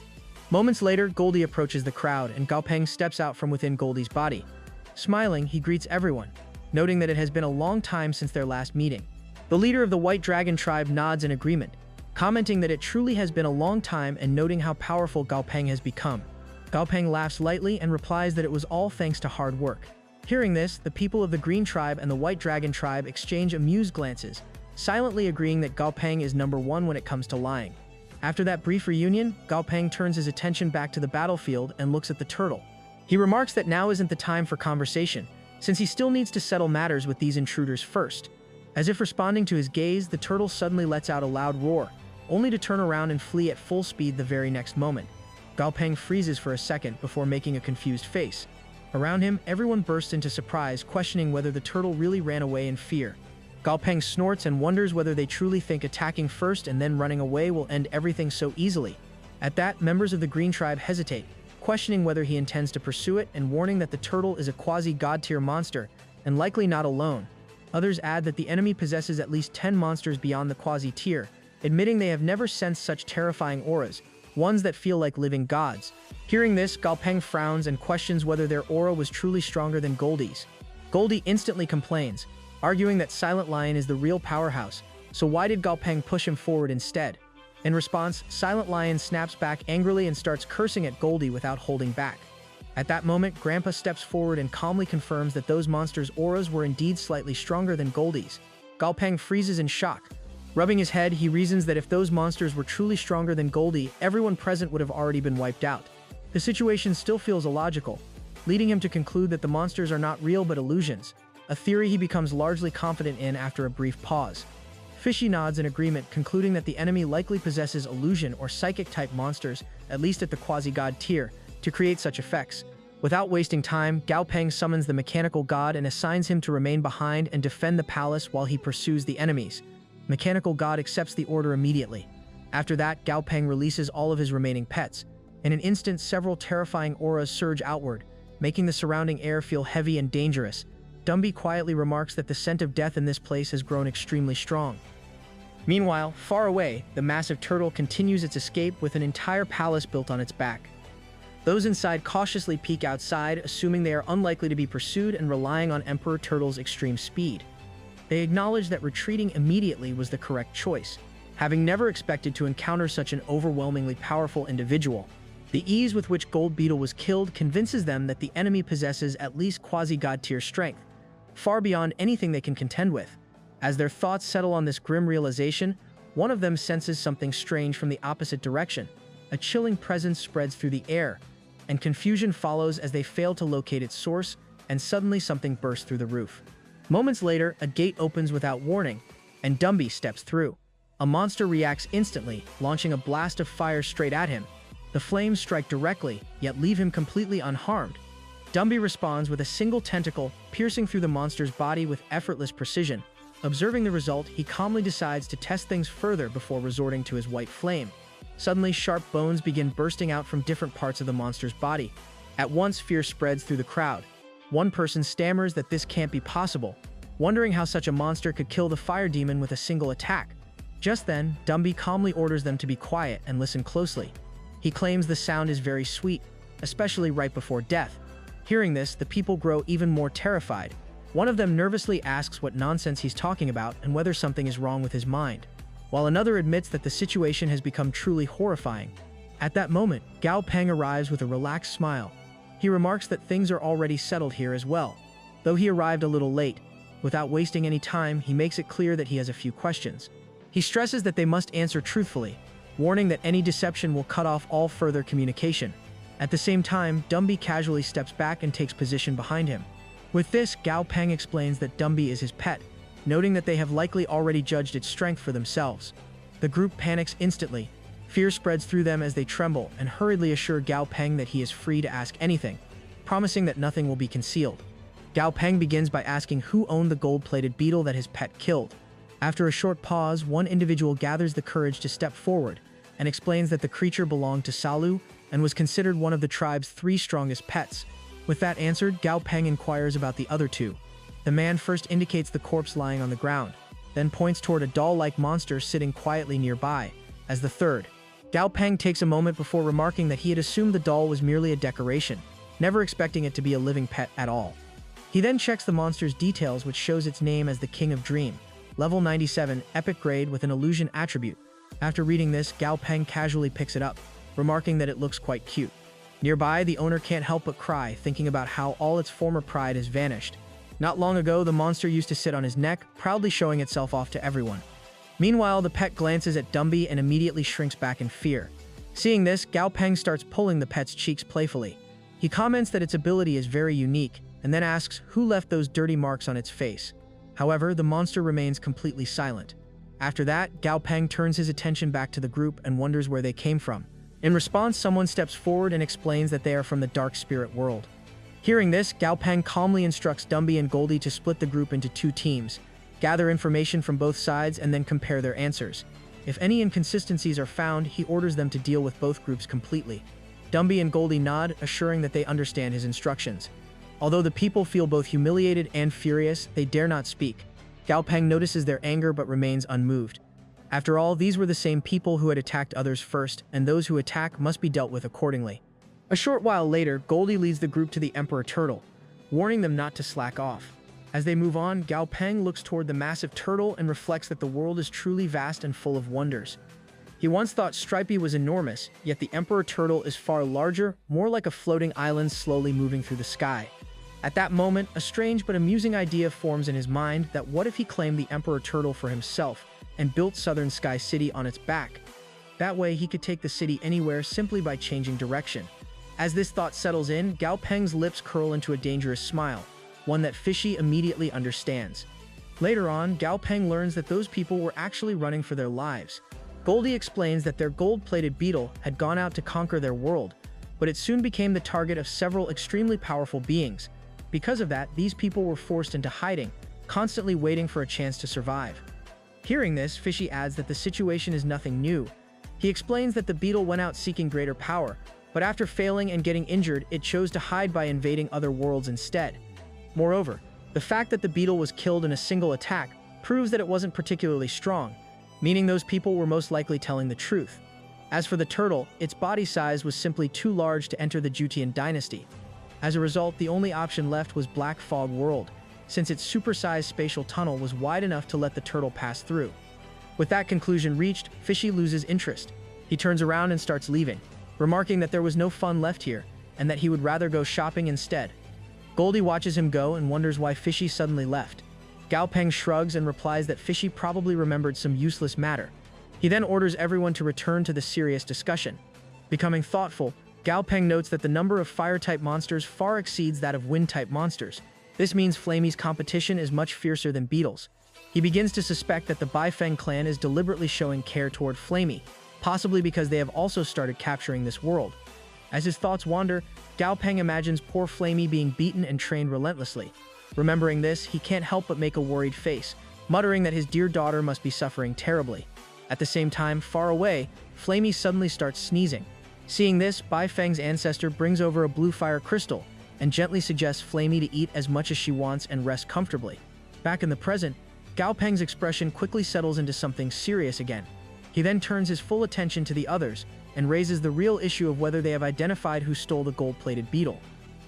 Moments later, Goldie approaches the crowd, and Gao Peng steps out from within Goldie's body. Smiling, he greets everyone, noting that it has been a long time since their last meeting. The leader of the White Dragon tribe nods in agreement, commenting that it truly has been a long time and noting how powerful Gao Peng has become. Gao Peng laughs lightly and replies that it was all thanks to hard work. Hearing this, the people of the Green Tribe and the White Dragon Tribe exchange amused glances, silently agreeing that Gao Peng is number one when it comes to lying. After that brief reunion, Gao Peng turns his attention back to the battlefield and looks at the turtle. He remarks that now isn't the time for conversation, since he still needs to settle matters with these intruders first. As if responding to his gaze, the turtle suddenly lets out a loud roar, only to turn around and flee at full speed the very next moment. Gao Peng freezes for a second before making a confused face. Around him, everyone bursts into surprise, questioning whether the turtle really ran away in fear. Gao Peng snorts and wonders whether they truly think attacking first and then running away will end everything so easily. At that, members of the Green Tribe hesitate, questioning whether he intends to pursue it and warning that the turtle is a quasi-god tier monster, and likely not alone. Others add that the enemy possesses at least 10 monsters beyond the quasi-tier, admitting they have never sensed such terrifying auras, ones that feel like living gods. Hearing this, Gao Peng frowns and questions whether their aura was truly stronger than Goldie's. Goldie instantly complains, arguing that Silent Lion is the real powerhouse, so why did Gao Peng push him forward instead? In response, Silent Lion snaps back angrily and starts cursing at Goldie without holding back. At that moment, Grandpa steps forward and calmly confirms that those monsters' auras were indeed slightly stronger than Goldie's. Gao Peng freezes in shock. Rubbing his head, he reasons that if those monsters were truly stronger than Goldie, everyone present would have already been wiped out. The situation still feels illogical, leading him to conclude that the monsters are not real but illusions, a theory he becomes largely confident in after a brief pause. Fishy nods in agreement, concluding that the enemy likely possesses illusion or psychic-type monsters, at least at the quasi-god tier, to create such effects. Without wasting time, Gao Peng summons the mechanical god and assigns him to remain behind and defend the palace while he pursues the enemies. Mechanical God accepts the order immediately. After that, Gao Peng releases all of his remaining pets. In an instant, several terrifying auras surge outward, making the surrounding air feel heavy and dangerous. Dumby quietly remarks that the scent of death in this place has grown extremely strong. Meanwhile, far away, the massive turtle continues its escape with an entire palace built on its back. Those inside cautiously peek outside, assuming they are unlikely to be pursued and relying on Emperor Turtle's extreme speed. They acknowledge that retreating immediately was the correct choice, having never expected to encounter such an overwhelmingly powerful individual. The ease with which Gold Beetle was killed convinces them that the enemy possesses at least quasi-god tier strength, far beyond anything they can contend with. As their thoughts settle on this grim realization, one of them senses something strange from the opposite direction. A chilling presence spreads through the air, and confusion follows as they fail to locate its source, and suddenly something bursts through the roof. Moments later, a gate opens without warning, and Dumby steps through. A monster reacts instantly, launching a blast of fire straight at him. The flames strike directly, yet leave him completely unharmed. Dumby responds with a single tentacle, piercing through the monster's body with effortless precision. Observing the result, he calmly decides to test things further before resorting to his white flame. Suddenly, sharp bones begin bursting out from different parts of the monster's body. At once, fear spreads through the crowd. One person stammers that this can't be possible, wondering how such a monster could kill the fire demon with a single attack. Just then, Dumby calmly orders them to be quiet and listen closely. He claims the sound is very sweet, especially right before death. Hearing this, the people grow even more terrified. One of them nervously asks what nonsense he's talking about and whether something is wrong with his mind, while another admits that the situation has become truly horrifying. At that moment, Gao Peng arrives with a relaxed smile. He remarks that things are already settled here as well, though he arrived a little late. Without wasting any time, he makes it clear that he has a few questions. He stresses that they must answer truthfully, warning that any deception will cut off all further communication. At the same time, Dumby casually steps back and takes position behind him. With this, Gao Peng explains that Dumby is his pet, noting that they have likely already judged its strength for themselves. The group panics instantly. Fear spreads through them as they tremble and hurriedly assure Gao Peng that he is free to ask anything, promising that nothing will be concealed. Gao Peng begins by asking who owned the gold-plated beetle that his pet killed. After a short pause, one individual gathers the courage to step forward and explains that the creature belonged to Salu and was considered one of the tribe's 3 strongest pets. With that answered, Gao Peng inquires about the other 2. The man first indicates the corpse lying on the ground, then points toward a doll-like monster sitting quietly nearby, as the third. Gao Peng takes a moment before remarking that he had assumed the doll was merely a decoration, never expecting it to be a living pet at all. He then checks the monster's details, which shows its name as the King of Dream, level 97, epic grade with an illusion attribute. After reading this, Gao Peng casually picks it up, remarking that it looks quite cute. Nearby, the owner can't help but cry, thinking about how all its former pride has vanished. Not long ago, the monster used to sit on his neck, proudly showing itself off to everyone. Meanwhile, the pet glances at Dumby and immediately shrinks back in fear. Seeing this, Gao Peng starts pulling the pet's cheeks playfully. He comments that its ability is very unique, and then asks who left those dirty marks on its face. However, the monster remains completely silent. After that, Gao Peng turns his attention back to the group and wonders where they came from. In response, someone steps forward and explains that they are from the dark spirit world. Hearing this, Gao Peng calmly instructs Dumby and Goldie to split the group into 2 teams, gather information from both sides, and then compare their answers. If any inconsistencies are found, he orders them to deal with both groups completely. Dumby and Goldie nod, assuring that they understand his instructions. Although the people feel both humiliated and furious, they dare not speak. Gao Peng notices their anger but remains unmoved. After all, these were the same people who had attacked others first, and those who attack must be dealt with accordingly. A short while later, Goldie leads the group to the Emperor Turtle, warning them not to slack off. As they move on, Gao Peng looks toward the massive turtle and reflects that the world is truly vast and full of wonders. He once thought Stripey was enormous, yet the Emperor Turtle is far larger, more like a floating island slowly moving through the sky. At that moment, a strange but amusing idea forms in his mind that what if he claimed the Emperor Turtle for himself and built Southern Sky City on its back? That way, he could take the city anywhere simply by changing direction. As this thought settles in, Gao Peng's lips curl into a dangerous smile, one that Fishy immediately understands. Later on, Gao Peng learns that those people were actually running for their lives. Goldie explains that their gold-plated beetle had gone out to conquer their world, but it soon became the target of several extremely powerful beings. Because of that, these people were forced into hiding, constantly waiting for a chance to survive. Hearing this, Fishy adds that the situation is nothing new. He explains that the beetle went out seeking greater power, but after failing and getting injured, it chose to hide by invading other worlds instead. Moreover, the fact that the beetle was killed in a single attack proves that it wasn't particularly strong, meaning those people were most likely telling the truth. As for the turtle, its body size was simply too large to enter the Jutian dynasty. As a result, the only option left was Black Fog World, since its supersized spatial tunnel was wide enough to let the turtle pass through. With that conclusion reached, Fishy loses interest. He turns around and starts leaving, remarking that there was no fun left here, and that he would rather go shopping instead. Goldie watches him go and wonders why Fishy suddenly left. Gao Peng shrugs and replies that Fishy probably remembered some useless matter. He then orders everyone to return to the serious discussion. Becoming thoughtful, Gao Peng notes that the number of fire-type monsters far exceeds that of wind-type monsters. This means Flamey's competition is much fiercer than Beetle's. He begins to suspect that the Baifeng clan is deliberately showing care toward Flamey, possibly because they have also started capturing this world. As his thoughts wander, Gao Peng imagines poor Flamey being beaten and trained relentlessly. Remembering this, he can't help but make a worried face, muttering that his dear daughter must be suffering terribly. At the same time, far away, Flamey suddenly starts sneezing. Seeing this, Baifeng's ancestor brings over a blue fire crystal, and gently suggests Flamey to eat as much as she wants and rest comfortably. Back in the present, Gao Peng's expression quickly settles into something serious again. He then turns his full attention to the others and raises the real issue of whether they have identified who stole the gold-plated beetle.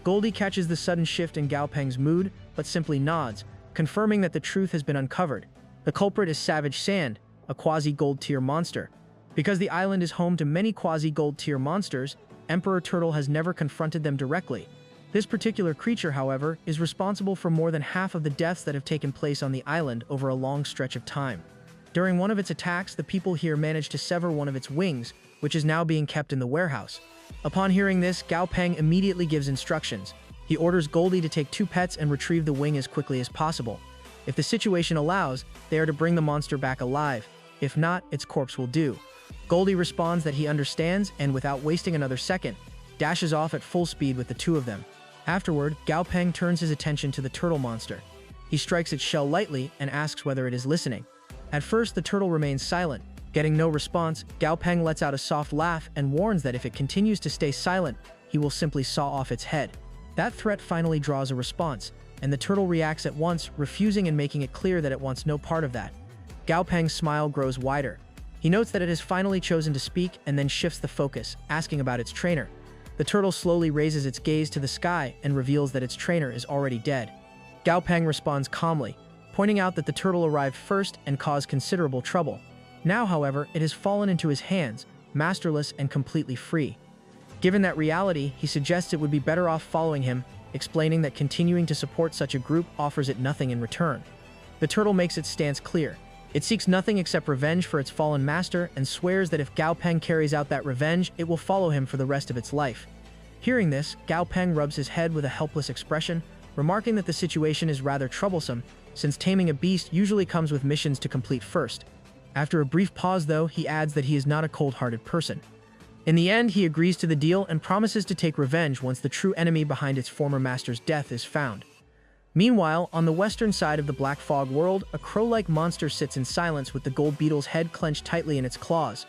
Goldie catches the sudden shift in Gao Peng's mood, but simply nods, confirming that the truth has been uncovered. The culprit is Savage Sand, a quasi-gold tier monster. Because the island is home to many quasi-gold tier monsters, Emperor Turtle has never confronted them directly. This particular creature, however, is responsible for more than half of the deaths that have taken place on the island over a long stretch of time. During one of its attacks, the people here managed to sever one of its wings, which is now being kept in the warehouse. Upon hearing this, Gao Peng immediately gives instructions. He orders Goldie to take 2 pets and retrieve the wing as quickly as possible. If the situation allows, they are to bring the monster back alive. If not, its corpse will do. Goldie responds that he understands and, without wasting another second, dashes off at full speed with the 2 of them. Afterward, Gao Peng turns his attention to the turtle monster. He strikes its shell lightly and asks whether it is listening. At first, the turtle remains silent. Getting no response, Gao Peng lets out a soft laugh and warns that if it continues to stay silent, he will simply saw off its head. That threat finally draws a response, and the turtle reacts at once, refusing and making it clear that it wants no part of that. Gao Peng's smile grows wider. He notes that it has finally chosen to speak and then shifts the focus, asking about its trainer. The turtle slowly raises its gaze to the sky and reveals that its trainer is already dead. Gao Peng responds calmly, pointing out that the turtle arrived first and caused considerable trouble. Now, however, it has fallen into his hands, masterless and completely free. Given that reality, he suggests it would be better off following him, explaining that continuing to support such a group offers it nothing in return. The turtle makes its stance clear. It seeks nothing except revenge for its fallen master and swears that if Gao Peng carries out that revenge, it will follow him for the rest of its life. Hearing this, Gao Peng rubs his head with a helpless expression, remarking that the situation is rather troublesome, since taming a beast usually comes with missions to complete first. After a brief pause, though, he adds that he is not a cold-hearted person. In the end, he agrees to the deal and promises to take revenge once the true enemy behind its former master's death is found. Meanwhile, on the western side of the Black Fog world, a crow-like monster sits in silence with the gold beetle's head clenched tightly in its claws.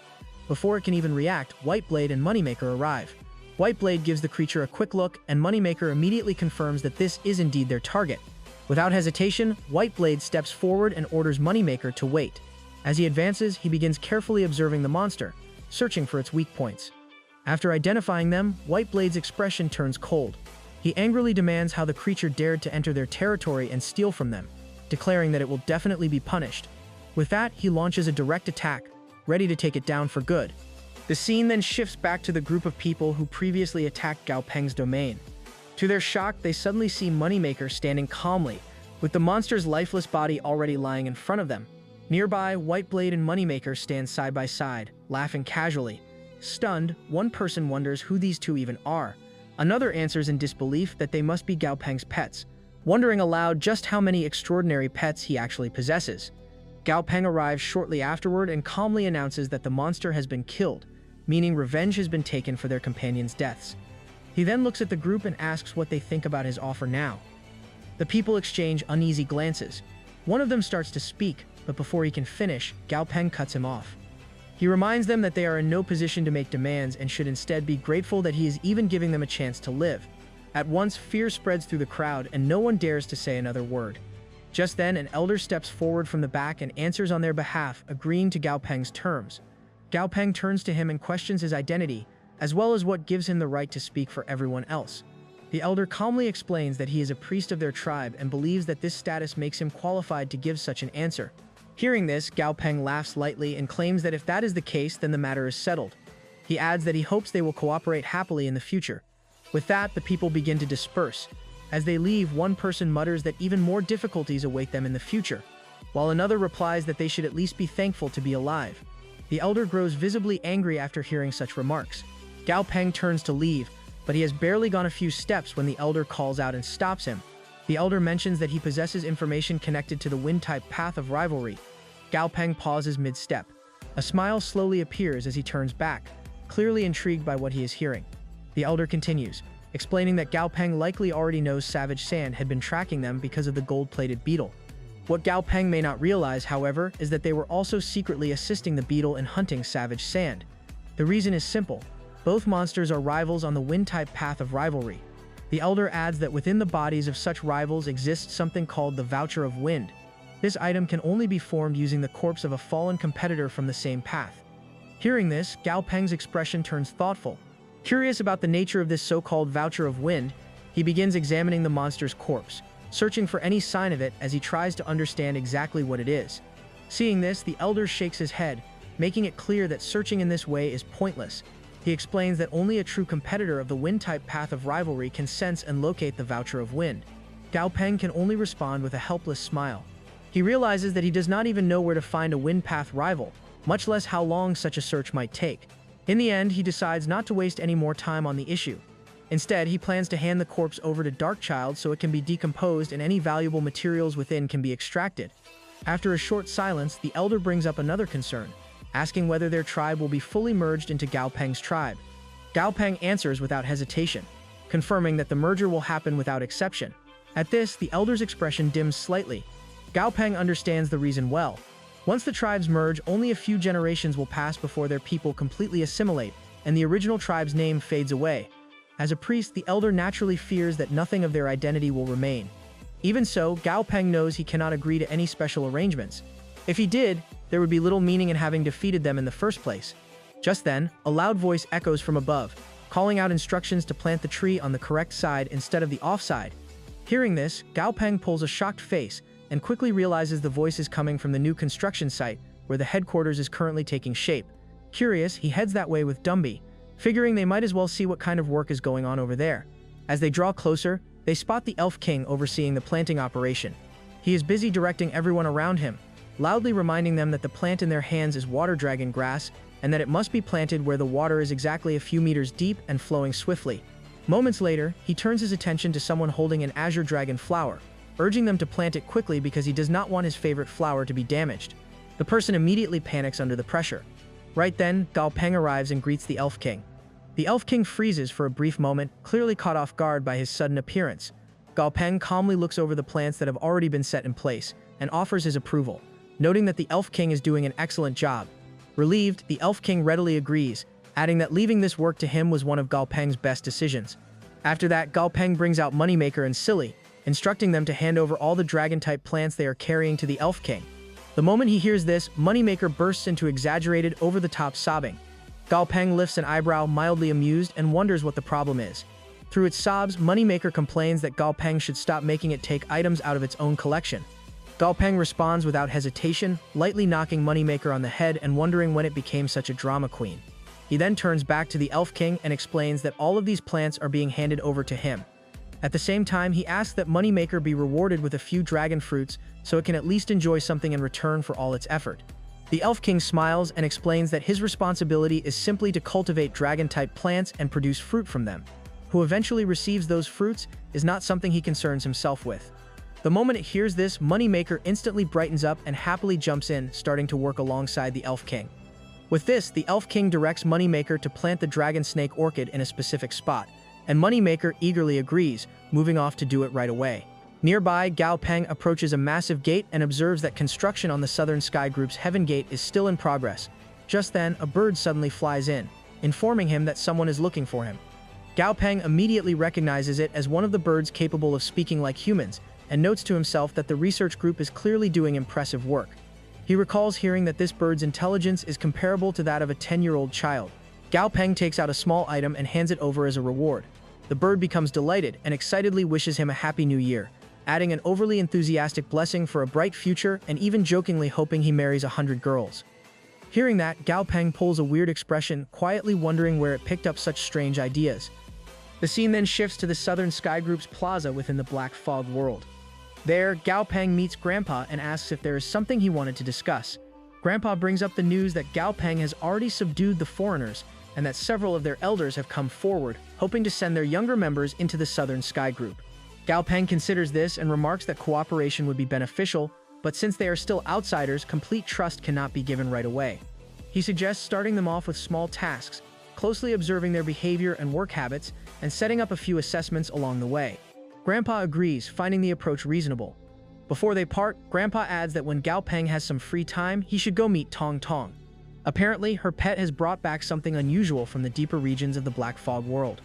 Before it can even react, Whiteblade and Moneymaker arrive. Whiteblade gives the creature a quick look, and Moneymaker immediately confirms that this is indeed their target. Without hesitation, Whiteblade steps forward and orders Moneymaker to wait. As he advances, he begins carefully observing the monster, searching for its weak points. After identifying them, Whiteblade's expression turns cold. He angrily demands how the creature dared to enter their territory and steal from them, declaring that it will definitely be punished. With that, he launches a direct attack, ready to take it down for good. The scene then shifts back to the group of people who previously attacked Gao Peng's domain. To their shock, they suddenly see Moneymaker standing calmly, with the monster's lifeless body already lying in front of them. Nearby, Whiteblade and Moneymaker stand side by side, laughing casually. Stunned, one person wonders who these two even are. Another answers in disbelief that they must be Gao Peng's pets, wondering aloud just how many extraordinary pets he actually possesses. Gao Peng arrives shortly afterward and calmly announces that the monster has been killed, meaning revenge has been taken for their companions' deaths. He then looks at the group and asks what they think about his offer now. The people exchange uneasy glances. One of them starts to speak, but before he can finish, Gao Peng cuts him off. He reminds them that they are in no position to make demands and should instead be grateful that he is even giving them a chance to live. At once, fear spreads through the crowd and no one dares to say another word. Just then, an elder steps forward from the back and answers on their behalf, agreeing to Gao Peng's terms. Gao Peng turns to him and questions his identity, as well as what gives him the right to speak for everyone else. The elder calmly explains that he is a priest of their tribe and believes that this status makes him qualified to give such an answer. Hearing this, Gao Peng laughs lightly and claims that if that is the case, then the matter is settled. He adds that he hopes they will cooperate happily in the future. With that, the people begin to disperse. As they leave, one person mutters that even more difficulties await them in the future, while another replies that they should at least be thankful to be alive. The elder grows visibly angry after hearing such remarks. Gao Peng turns to leave, but he has barely gone a few steps when the elder calls out and stops him. The elder mentions that he possesses information connected to the wind-type path of rivalry. Gao Peng pauses mid-step. A smile slowly appears as he turns back, clearly intrigued by what he is hearing. The elder continues, explaining that Gao Peng likely already knows Savage Sand had been tracking them because of the gold-plated beetle. What Gao Peng may not realize, however, is that they were also secretly assisting the beetle in hunting Savage Sand. The reason is simple. Both monsters are rivals on the wind-type path of rivalry. The elder adds that within the bodies of such rivals exists something called the Voucher of Wind. This item can only be formed using the corpse of a fallen competitor from the same path. Hearing this, Gao Peng's expression turns thoughtful. Curious about the nature of this so-called Voucher of Wind, he begins examining the monster's corpse, searching for any sign of it as he tries to understand exactly what it is. Seeing this, the elder shakes his head, making it clear that searching in this way is pointless. He explains that only a true competitor of the wind-type path of rivalry can sense and locate the Voucher of Wind. Gao Peng can only respond with a helpless smile. He realizes that he does not even know where to find a wind path rival, much less how long such a search might take. In the end, he decides not to waste any more time on the issue. Instead, he plans to hand the corpse over to Darkchild so it can be decomposed and any valuable materials within can be extracted. After a short silence, the elder brings up another concern, asking whether their tribe will be fully merged into Gao Peng's tribe. Gao Peng answers without hesitation, confirming that the merger will happen without exception. At this, the elder's expression dims slightly. Gao Peng understands the reason well. Once the tribes merge, only a few generations will pass before their people completely assimilate, and the original tribe's name fades away. As a priest, the elder naturally fears that nothing of their identity will remain. Even so, Gao Peng knows he cannot agree to any special arrangements. If he did, there would be little meaning in having defeated them in the first place. Just then, a loud voice echoes from above, calling out instructions to plant the tree on the correct side instead of the off side. Hearing this, Gao Peng pulls a shocked face and quickly realizes the voice is coming from the new construction site where the headquarters is currently taking shape. Curious, he heads that way with Dumby, figuring they might as well see what kind of work is going on over there. As they draw closer, they spot the Elf King overseeing the planting operation. He is busy directing everyone around him, loudly reminding them that the plant in their hands is water dragon grass and that it must be planted where the water is exactly a few meters deep and flowing swiftly. Moments later, he turns his attention to someone holding an azure dragon flower, urging them to plant it quickly because he does not want his favorite flower to be damaged. The person immediately panics under the pressure. Right then, Gao Peng arrives and greets the Elf King. The Elf King freezes for a brief moment, clearly caught off guard by his sudden appearance. Gao Peng calmly looks over the plants that have already been set in place and offers his approval, noting that the Elf King is doing an excellent job. Relieved, the Elf King readily agrees, adding that leaving this work to him was one of Gao Peng's best decisions. After that, Gao Peng brings out Moneymaker and Silly, instructing them to hand over all the dragon-type plants they are carrying to the Elf King. The moment he hears this, Moneymaker bursts into exaggerated, over-the-top sobbing. Gao Peng lifts an eyebrow, mildly amused, and wonders what the problem is. Through its sobs, Moneymaker complains that Gao Peng should stop making it take items out of its own collection. Gao Peng responds without hesitation, lightly knocking Moneymaker on the head and wondering when it became such a drama queen. He then turns back to the Elf King and explains that all of these plants are being handed over to him. At the same time, he asks that Moneymaker be rewarded with a few dragon fruits so it can at least enjoy something in return for all its effort. The Elf King smiles and explains that his responsibility is simply to cultivate dragon-type plants and produce fruit from them. Who eventually receives those fruits is not something he concerns himself with. The moment it hears this, Moneymaker instantly brightens up and happily jumps in, starting to work alongside the Elf King. With this, the Elf King directs Moneymaker to plant the dragon snake orchid in a specific spot, and Moneymaker eagerly agrees, moving off to do it right away. Nearby, Gao Peng approaches a massive gate and observes that construction on the Southern Sky Group's Heaven Gate is still in progress. Just then, a bird suddenly flies in, informing him that someone is looking for him. Gao Peng immediately recognizes it as one of the birds capable of speaking like humans, and notes to himself that the research group is clearly doing impressive work. He recalls hearing that this bird's intelligence is comparable to that of a 10-year-old child. Gao Peng takes out a small item and hands it over as a reward. The bird becomes delighted and excitedly wishes him a happy new year, adding an overly enthusiastic blessing for a bright future and even jokingly hoping he marries 100 girls. Hearing that, Gao Peng pulls a weird expression, quietly wondering where it picked up such strange ideas. The scene then shifts to the Southern Sky Group's plaza within the Black Fog world. There, Gao Peng meets Grandpa and asks if there is something he wanted to discuss. Grandpa brings up the news that Gao Peng has already subdued the foreigners and that several of their elders have come forward, hoping to send their younger members into the Southern Sky Group. Gao Peng considers this and remarks that cooperation would be beneficial, but since they are still outsiders, complete trust cannot be given right away. He suggests starting them off with small tasks, closely observing their behavior and work habits, and setting up a few assessments along the way. Grandpa agrees, finding the approach reasonable. Before they part, Grandpa adds that when Gao Peng has some free time, he should go meet Tong Tong. Apparently, her pet has brought back something unusual from the deeper regions of the Black Fog world.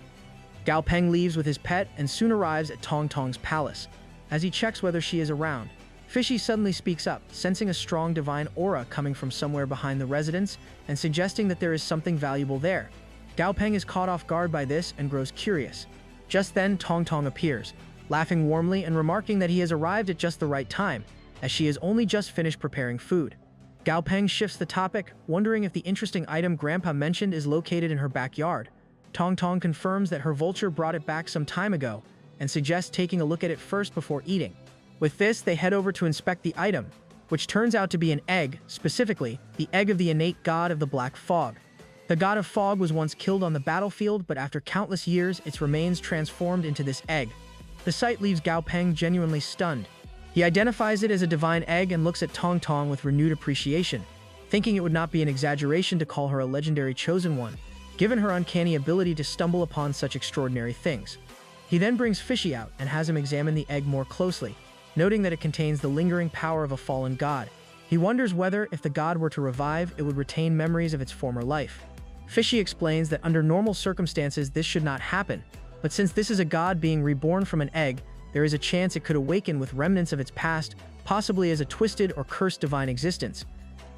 Gao Peng leaves with his pet and soon arrives at Tong Tong's palace. As he checks whether she is around, Fishy suddenly speaks up, sensing a strong divine aura coming from somewhere behind the residence and suggesting that there is something valuable there. Gao Peng is caught off guard by this and grows curious. Just then, Tong Tong appears, laughing warmly and remarking that he has arrived at just the right time, as she has only just finished preparing food. Gao Peng shifts the topic, wondering if the interesting item Grandpa mentioned is located in her backyard. Tong Tong confirms that her vulture brought it back some time ago and suggests taking a look at it first before eating. With this, they head over to inspect the item, which turns out to be an egg, specifically, the egg of the innate god of the Black Fog. The god of fog was once killed on the battlefield, but after countless years, its remains transformed into this egg. The sight leaves Gao Peng genuinely stunned. He identifies it as a divine egg and looks at Tong Tong with renewed appreciation, thinking it would not be an exaggeration to call her a legendary chosen one, given her uncanny ability to stumble upon such extraordinary things. He then brings Fishy out and has him examine the egg more closely, noting that it contains the lingering power of a fallen god. He wonders whether, if the god were to revive, it would retain memories of its former life. Fishy explains that under normal circumstances this should not happen, but since this is a god being reborn from an egg, there is a chance it could awaken with remnants of its past, possibly as a twisted or cursed divine existence.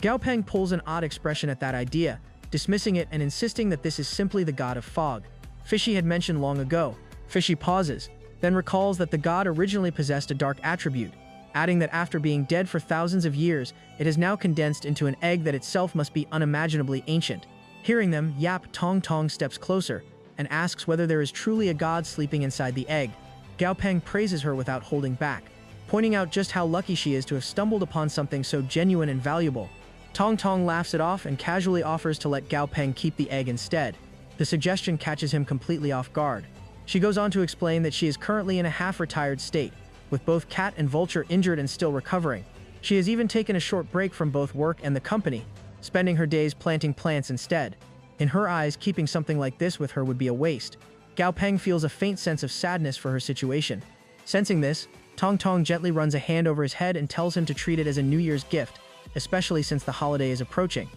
Gao Peng pulls an odd expression at that idea, dismissing it and insisting that this is simply the god of fog Fishy had mentioned long ago. Fishy pauses, then recalls that the god originally possessed a dark attribute, adding that after being dead for thousands of years, it has now condensed into an egg that itself must be unimaginably ancient. Hearing them, Tong Tong steps closer and asks whether there is truly a god sleeping inside the egg. Gao Peng praises her without holding back, pointing out just how lucky she is to have stumbled upon something so genuine and valuable. Tong Tong laughs it off and casually offers to let Gao Peng keep the egg instead. The suggestion catches him completely off guard. She goes on to explain that she is currently in a half-retired state, with both cat and vulture injured and still recovering. She has even taken a short break from both work and the company, spending her days planting plants instead. In her eyes, keeping something like this with her would be a waste. Gao Peng feels a faint sense of sadness for her situation. Sensing this, Tong Tong gently runs a hand over his head and tells him to treat it as a New Year's gift, especially since the holiday is approaching.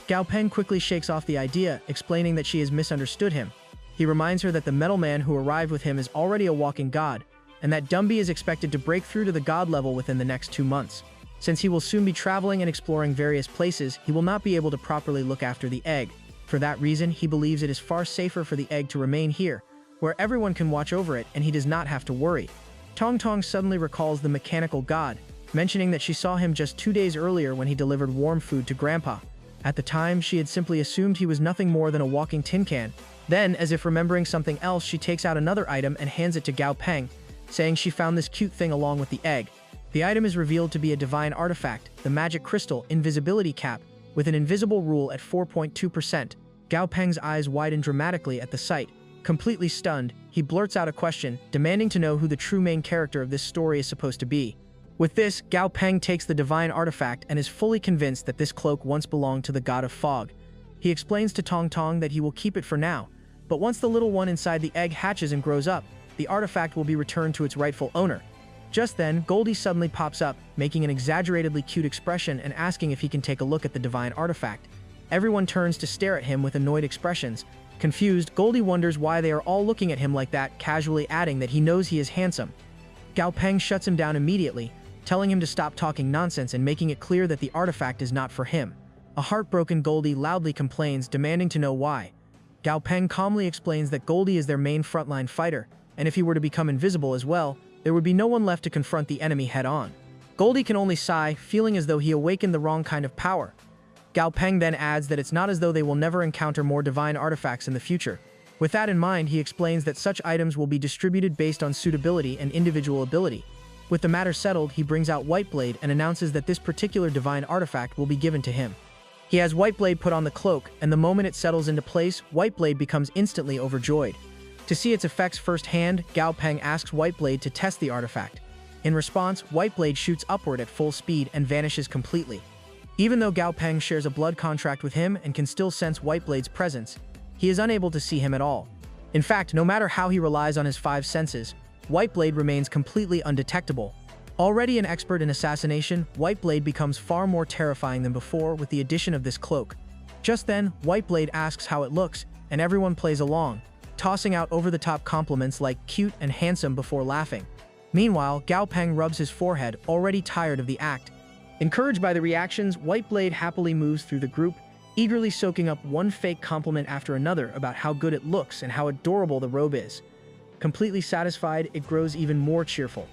Gao Peng quickly shakes off the idea, explaining that she has misunderstood him. He reminds her that the metal man who arrived with him is already a walking god, and that Dumby is expected to break through to the god level within the next 2 months. Since he will soon be traveling and exploring various places, he will not be able to properly look after the egg. For that reason, he believes it is far safer for the egg to remain here, where everyone can watch over it and he does not have to worry. Tong Tong suddenly recalls the mechanical god, mentioning that she saw him just 2 days earlier when he delivered warm food to Grandpa. At the time, she had simply assumed he was nothing more than a walking tin can. Then, as if remembering something else, she takes out another item and hands it to Gao Peng, saying she found this cute thing along with the egg. The item is revealed to be a divine artifact, the magic crystal invisibility cap, with an invisible rule at 4.2%. Gao Peng's eyes widen dramatically at the sight. Completely stunned, he blurts out a question, demanding to know who the true main character of this story is supposed to be. With this, Gao Peng takes the divine artifact and is fully convinced that this cloak once belonged to the god of fog. He explains to Tong Tong that he will keep it for now, but once the little one inside the egg hatches and grows up, the artifact will be returned to its rightful owner. Just then, Goldie suddenly pops up, making an exaggeratedly cute expression and asking if he can take a look at the divine artifact. Everyone turns to stare at him with annoyed expressions. Confused, Goldie wonders why they are all looking at him like that, casually adding that he knows he is handsome. Gao Peng shuts him down immediately, telling him to stop talking nonsense and making it clear that the artifact is not for him. A heartbroken Goldie loudly complains, demanding to know why. Gao Peng calmly explains that Goldie is their main frontline fighter, and if he were to become invisible as well, there would be no one left to confront the enemy head-on. Goldie can only sigh, feeling as though he awakened the wrong kind of power. Gao Peng then adds that it's not as though they will never encounter more divine artifacts in the future. With that in mind, he explains that such items will be distributed based on suitability and individual ability. With the matter settled, he brings out Whiteblade and announces that this particular divine artifact will be given to him. He has Whiteblade put on the cloak, and the moment it settles into place, Whiteblade becomes instantly overjoyed. To see its effects firsthand, Gao Peng asks Whiteblade to test the artifact. In response, Whiteblade shoots upward at full speed and vanishes completely. Even though Gao Peng shares a blood contract with him and can still sense Whiteblade's presence, he is unable to see him at all. In fact, no matter how he relies on his 5 senses, Whiteblade remains completely undetectable. Already an expert in assassination, Whiteblade becomes far more terrifying than before with the addition of this cloak. Just then, Whiteblade asks how it looks, and everyone plays along. tossing out over-the-top compliments like cute and handsome before laughing. Meanwhile, Gao Peng rubs his forehead, already tired of the act. Encouraged by the reactions, White Blade happily moves through the group, eagerly soaking up one fake compliment after another about how good it looks and how adorable the robe is. Completely satisfied, it grows even more cheerful.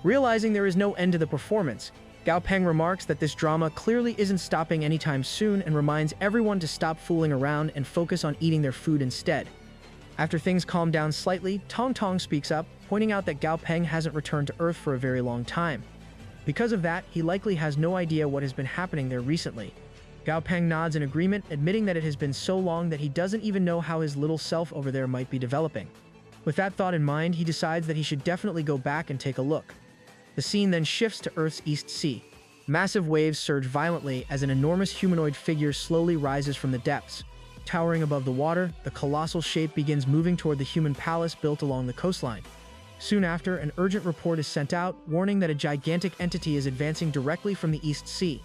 Realizing there is no end to the performance, Gao Peng remarks that this drama clearly isn't stopping anytime soon and reminds everyone to stop fooling around and focus on eating their food instead. After things calm down slightly, Tong Tong speaks up, pointing out that Gao Peng hasn't returned to Earth for a very long time. Because of that, he likely has no idea what has been happening there recently. Gao Peng nods in agreement, admitting that it has been so long that he doesn't even know how his little self over there might be developing. With that thought in mind, he decides that he should definitely go back and take a look. The scene then shifts to Earth's East Sea. Massive waves surge violently as an enormous humanoid figure slowly rises from the depths. Towering above the water, the colossal shape begins moving toward the human palace built along the coastline. Soon after, an urgent report is sent out, warning that a gigantic entity is advancing directly from the East Sea.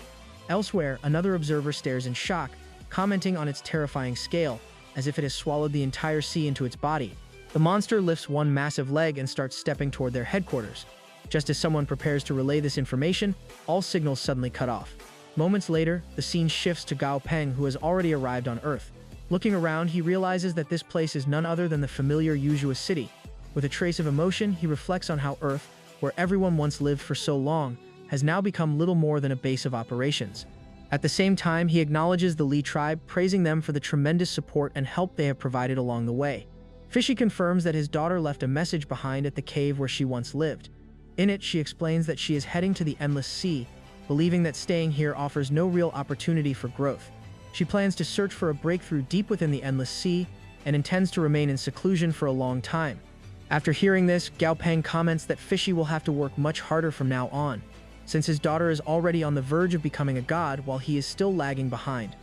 Elsewhere, another observer stares in shock, commenting on its terrifying scale, as if it has swallowed the entire sea into its body. The monster lifts one massive leg and starts stepping toward their headquarters. Just as someone prepares to relay this information, all signals suddenly cut off. Moments later, the scene shifts to Gao Peng, who has already arrived on Earth. Looking around, he realizes that this place is none other than the familiar Yuzhua city. With a trace of emotion, he reflects on how Earth, where everyone once lived for so long, has now become little more than a base of operations. At the same time, he acknowledges the Li tribe, praising them for the tremendous support and help they have provided along the way. Fishy confirms that his daughter left a message behind at the cave where she once lived. In it, she explains that she is heading to the Endless Sea, believing that staying here offers no real opportunity for growth. She plans to search for a breakthrough deep within the Endless Sea and intends to remain in seclusion for a long time. After hearing this, Gao Peng comments that Fishy will have to work much harder from now on, since his daughter is already on the verge of becoming a god while he is still lagging behind.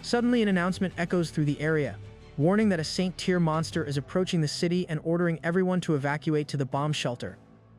Suddenly, an announcement echoes through the area, warning that a Saint-tier monster is approaching the city and ordering everyone to evacuate to the bomb shelter.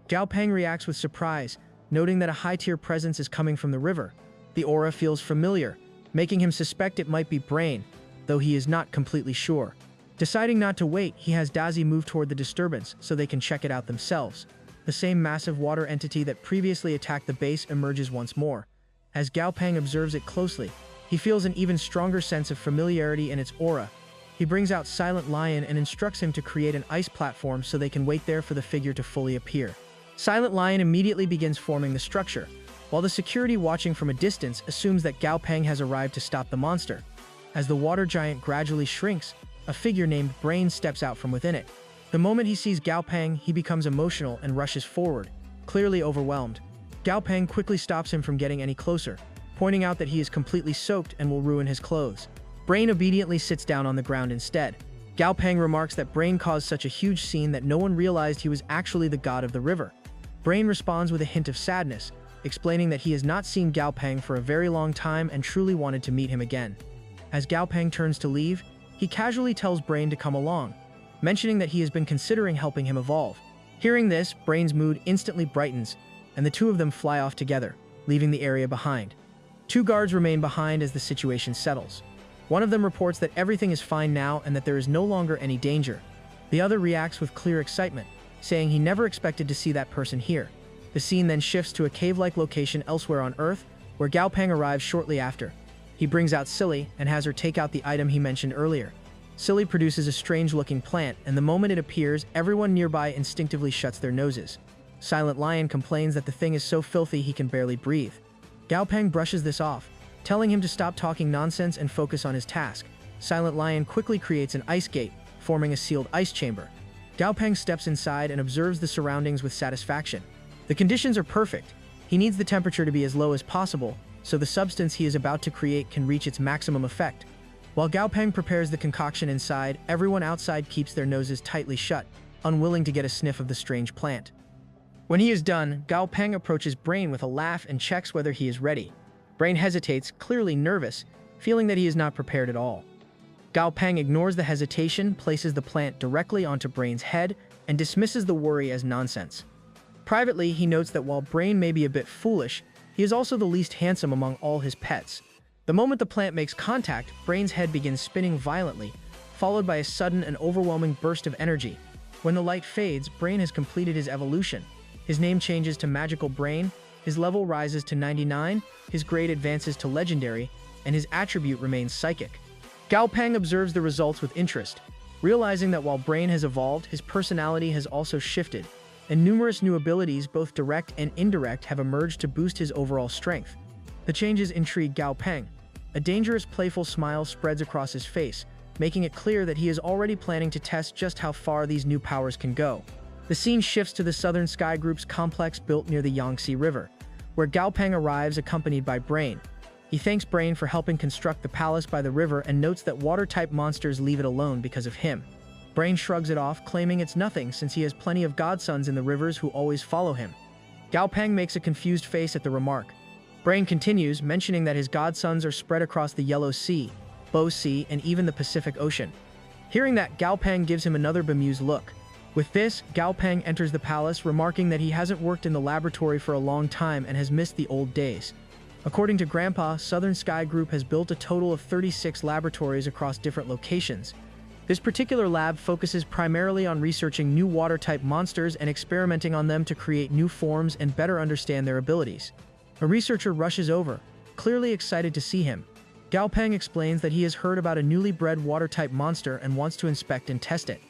Gao Peng reacts with surprise, noting that a high-tier presence is coming from the river. The aura feels familiar, making him suspect it might be Brain, though he is not completely sure. Deciding not to wait, he has Dazi move toward the disturbance so they can check it out themselves. The same massive water entity that previously attacked the base emerges once more. As Gao Peng observes it closely, he feels an even stronger sense of familiarity in its aura. He brings out Silent Lion and instructs him to create an ice platform so they can wait there for the figure to fully appear. Silent Lion immediately begins forming the structure, while the security watching from a distance assumes that Gao Peng has arrived to stop the monster. As the water giant gradually shrinks, a figure named Brain steps out from within it. The moment he sees Gao Peng, he becomes emotional and rushes forward, clearly overwhelmed. Gao Peng quickly stops him from getting any closer, pointing out that he is completely soaked and will ruin his clothes. Brain obediently sits down on the ground instead. Gao Peng remarks that Brain caused such a huge scene that no one realized he was actually the god of the river. Brain responds with a hint of sadness, explaining that he has not seen Gao Peng for a very long time and truly wanted to meet him again. As Gao Peng turns to leave, he casually tells Brain to come along, mentioning that he has been considering helping him evolve. Hearing this, Brain's mood instantly brightens, and the two of them fly off together, leaving the area behind. Two guards remain behind as the situation settles. One of them reports that everything is fine now and that there is no longer any danger. The other reacts with clear excitement, saying he never expected to see that person here. The scene then shifts to a cave-like location elsewhere on Earth, where Gao Peng arrives shortly after. He brings out Silly and has her take out the item he mentioned earlier. Silly produces a strange-looking plant, and the moment it appears, everyone nearby instinctively shuts their noses. Silent Lion complains that the thing is so filthy he can barely breathe. Gao Peng brushes this off, telling him to stop talking nonsense and focus on his task. Silent Lion quickly creates an ice gate, forming a sealed ice chamber. Gao Peng steps inside and observes the surroundings with satisfaction. The conditions are perfect. He needs the temperature to be as low as possible, so the substance he is about to create can reach its maximum effect. While Gao Peng prepares the concoction inside, everyone outside keeps their noses tightly shut, unwilling to get a sniff of the strange plant. When he is done, Gao Peng approaches Brain with a laugh and checks whether he is ready. Brain hesitates, clearly nervous, feeling that he is not prepared at all. Gao Peng ignores the hesitation, places the plant directly onto Brain's head, and dismisses the worry as nonsense. Privately, he notes that while Brain may be a bit foolish, he is also the least handsome among all his pets. The moment the plant makes contact, Brain's head begins spinning violently, followed by a sudden and overwhelming burst of energy. When the light fades, Brain has completed his evolution. His name changes to Magical Brain, his level rises to 99, his grade advances to Legendary, and his attribute remains Psychic. Gao Peng observes the results with interest, realizing that while Brain has evolved, his personality has also shifted, and numerous new abilities, both direct and indirect, have emerged to boost his overall strength. The changes intrigue Gao Peng. A dangerous, playful smile spreads across his face, making it clear that he is already planning to test just how far these new powers can go. The scene shifts to the Southern Sky Group's complex built near the Yangtze River, where Gao Peng arrives accompanied by Brain. He thanks Brain for helping construct the palace by the river and notes that water-type monsters leave it alone because of him. Brain shrugs it off, claiming it's nothing since he has plenty of godsons in the rivers who always follow him. Gao Peng makes a confused face at the remark. Brain continues, mentioning that his godsons are spread across the Yellow Sea, Bow Sea, and even the Pacific Ocean. Hearing that, Gao Peng gives him another bemused look. With this, Gao Peng enters the palace, remarking that he hasn't worked in the laboratory for a long time and has missed the old days. According to Grandpa, Southern Sky Group has built a total of 36 laboratories across different locations. This particular lab focuses primarily on researching new water-type monsters and experimenting on them to create new forms and better understand their abilities. A researcher rushes over, clearly excited to see him. Gao Peng explains that he has heard about a newly bred water-type monster and wants to inspect and test it.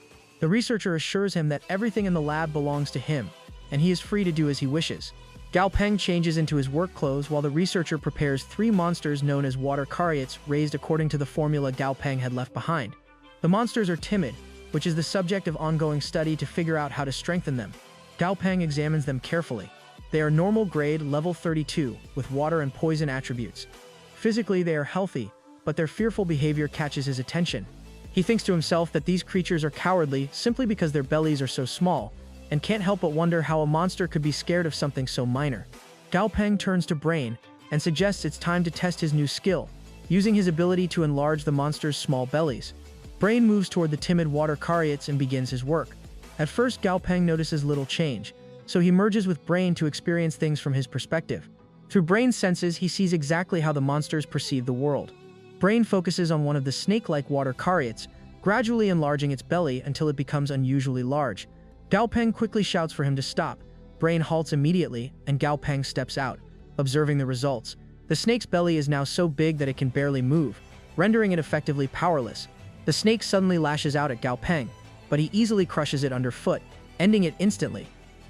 The researcher assures him that everything in the lab belongs to him, and he is free to do as he wishes. Gao Peng changes into his work clothes while the researcher prepares 3 monsters known as water Kariots, raised according to the formula Gao Peng had left behind. The monsters are timid, which is the subject of ongoing study to figure out how to strengthen them. Gao Peng examines them carefully. They are normal grade, level 32, with water and poison attributes. Physically, they are healthy, but their fearful behavior catches his attention. He thinks to himself that these creatures are cowardly simply because their bellies are so small, and can't help but wonder how a monster could be scared of something so minor. Gao Peng turns to Brain and suggests it's time to test his new skill, using his ability to enlarge the monster's small bellies. Brain moves toward the timid water Kariots and begins his work. At first, Gao Peng notices little change, so he merges with Brain to experience things from his perspective. Through Brain's senses, he sees exactly how the monsters perceive the world. Brain focuses on one of the snake-like water Kariots, gradually enlarging its belly until it becomes unusually large. Gao Peng quickly shouts for him to stop. Brain halts immediately, and Gao Peng steps out, observing the results. The snake's belly is now so big that it can barely move, rendering it effectively powerless. The snake suddenly lashes out at Gao Peng, but he easily crushes it underfoot, ending it instantly.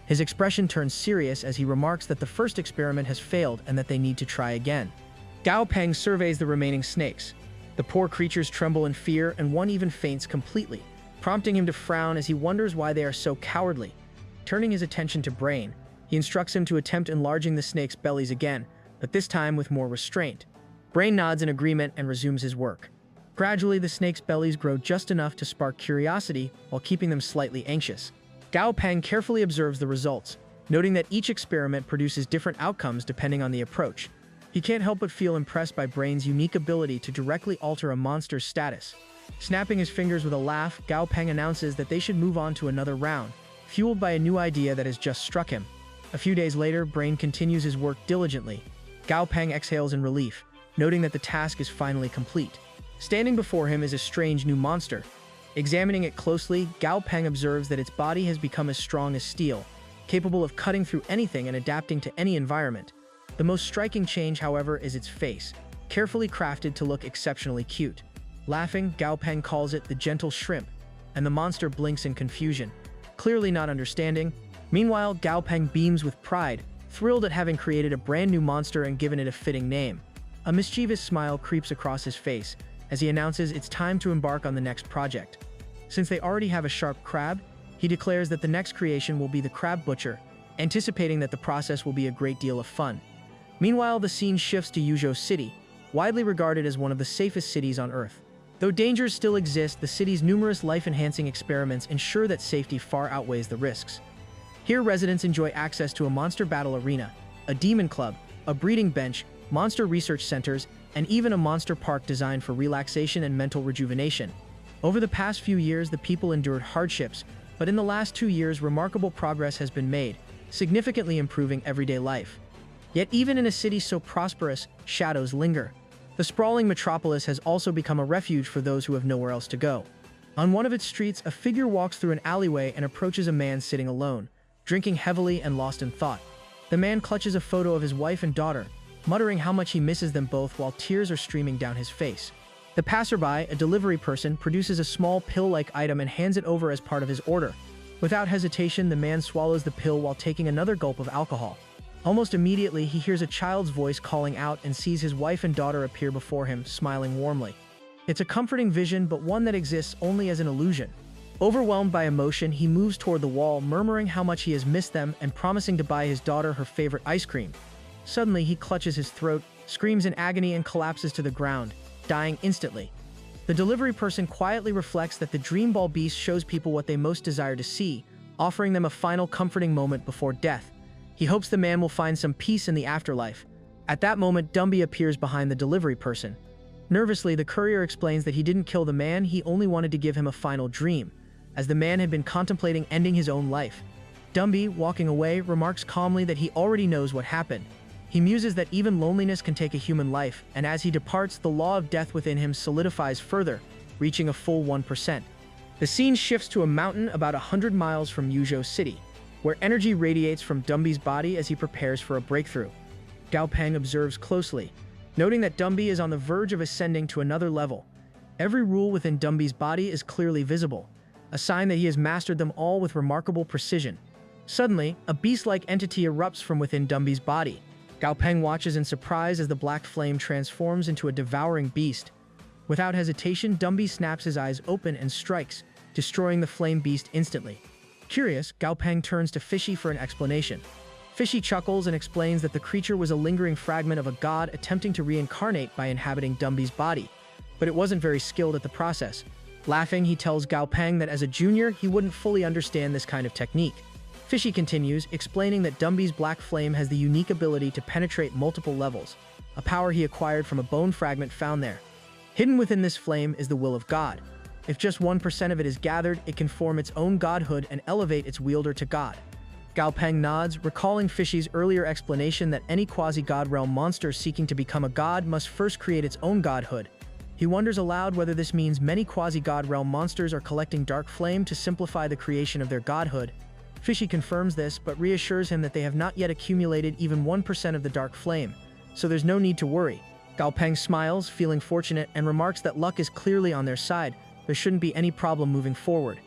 His expression turns serious as he remarks that the first experiment has failed and that they need to try again. Gao Peng surveys the remaining snakes. The poor creatures tremble in fear, and one even faints completely, prompting him to frown as he wonders why they are so cowardly. Turning his attention to Brain, he instructs him to attempt enlarging the snake's bellies again, but this time with more restraint. Brain nods in agreement and resumes his work. Gradually, the snake's bellies grow just enough to spark curiosity while keeping them slightly anxious. Gao Peng carefully observes the results, noting that each experiment produces different outcomes depending on the approach. He can't help but feel impressed by Brain's unique ability to directly alter a monster's status. Snapping his fingers with a laugh, Gao Peng announces that they should move on to another round, fueled by a new idea that has just struck him. A few days later, Brain continues his work diligently. Gao Peng exhales in relief, noting that the task is finally complete. Standing before him is a strange new monster. Examining it closely, Gao Peng observes that its body has become as strong as steel, capable of cutting through anything and adapting to any environment. The most striking change, however, is its face, carefully crafted to look exceptionally cute. Laughing, Gao Peng calls it the gentle shrimp, and the monster blinks in confusion, clearly not understanding. Meanwhile, Gao Peng beams with pride, thrilled at having created a brand new monster and given it a fitting name. A mischievous smile creeps across his face as he announces it's time to embark on the next project. Since they already have a sharp crab, he declares that the next creation will be the crab butcher, anticipating that the process will be a great deal of fun. Meanwhile, the scene shifts to Yuzhou City, widely regarded as one of the safest cities on Earth. Though dangers still exist, the city's numerous life-enhancing experiments ensure that safety far outweighs the risks. Here, residents enjoy access to a monster battle arena, a demon club, a breeding bench, monster research centers, and even a monster park designed for relaxation and mental rejuvenation. Over the past few years, the people endured hardships, but in the last 2 years, remarkable progress has been made, significantly improving everyday life. Yet even in a city so prosperous, shadows linger. The sprawling metropolis has also become a refuge for those who have nowhere else to go. On one of its streets, a figure walks through an alleyway and approaches a man sitting alone, drinking heavily and lost in thought. The man clutches a photo of his wife and daughter, muttering how much he misses them both while tears are streaming down his face. The passerby, a delivery person, produces a small pill-like item and hands it over as part of his order. Without hesitation, the man swallows the pill while taking another gulp of alcohol. Almost immediately, he hears a child's voice calling out and sees his wife and daughter appear before him, smiling warmly. It's a comforting vision, but one that exists only as an illusion. Overwhelmed by emotion, he moves toward the wall, murmuring how much he has missed them and promising to buy his daughter her favorite ice cream. Suddenly, he clutches his throat, screams in agony, and collapses to the ground, dying instantly. The delivery person quietly reflects that the dream ball beast shows people what they most desire to see, offering them a final comforting moment before death. He hopes the man will find some peace in the afterlife. At that moment, Dumby appears behind the delivery person. Nervously, the courier explains that he didn't kill the man, he only wanted to give him a final dream, as the man had been contemplating ending his own life. Dumby, walking away, remarks calmly that he already knows what happened. He muses that even loneliness can take a human life, and as he departs, the law of death within him solidifies further, reaching a full 1%. The scene shifts to a mountain about 100 miles from Yuzhou City, where energy radiates from Dumby's body as he prepares for a breakthrough. Gao Peng observes closely, noting that Dumby is on the verge of ascending to another level. Every rule within Dumby's body is clearly visible, a sign that he has mastered them all with remarkable precision. Suddenly, a beast-like entity erupts from within Dumby's body. Gao Peng watches in surprise as the black flame transforms into a devouring beast. Without hesitation, Dumby snaps his eyes open and strikes, destroying the flame beast instantly. Curious, Gao Peng turns to Fishy for an explanation. Fishy chuckles and explains that the creature was a lingering fragment of a god attempting to reincarnate by inhabiting Dumby's body, but it wasn't very skilled at the process. Laughing, he tells Gao Peng that as a junior, he wouldn't fully understand this kind of technique. Fishy continues, explaining that Dumby's black flame has the unique ability to penetrate multiple levels, a power he acquired from a bone fragment found there. Hidden within this flame is the will of God. If just 1% of it is gathered, it can form its own godhood and elevate its wielder to God. Gao Peng nods, recalling Fishy's earlier explanation that any quasi-god realm monster seeking to become a god must first create its own godhood. He wonders aloud whether this means many quasi-god realm monsters are collecting dark flame to simplify the creation of their godhood. Fishy confirms this, but reassures him that they have not yet accumulated even 1% of the dark flame, so there's no need to worry. Gao Peng smiles, feeling fortunate, and remarks that luck is clearly on their side. There shouldn't be any problem moving forward.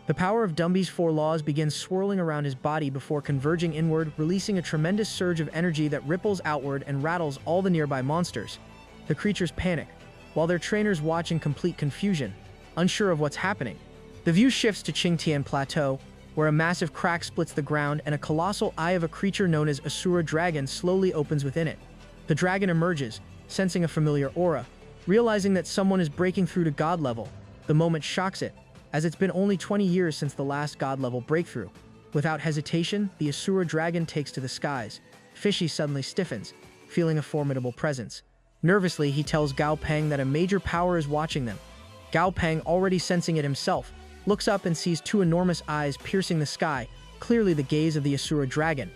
The power of Dumby's 4 laws begins swirling around his body before converging inward, releasing a tremendous surge of energy that ripples outward and rattles all the nearby monsters. The creatures panic, while their trainers watch in complete confusion, unsure of what's happening. The view shifts to Qingtian Plateau, where a massive crack splits the ground and a colossal eye of a creature known as Asura Dragon slowly opens within it. The dragon emerges, sensing a familiar aura. Realizing that someone is breaking through to god level, the moment shocks it, as it's been only 20 years since the last god level breakthrough. Without hesitation, the Asura Dragon takes to the skies. Fishy suddenly stiffens, feeling a formidable presence. Nervously, he tells Gao Peng that a major power is watching them. Gao Peng, already sensing it himself, looks up and sees 2 enormous eyes piercing the sky, clearly the gaze of the Asura Dragon.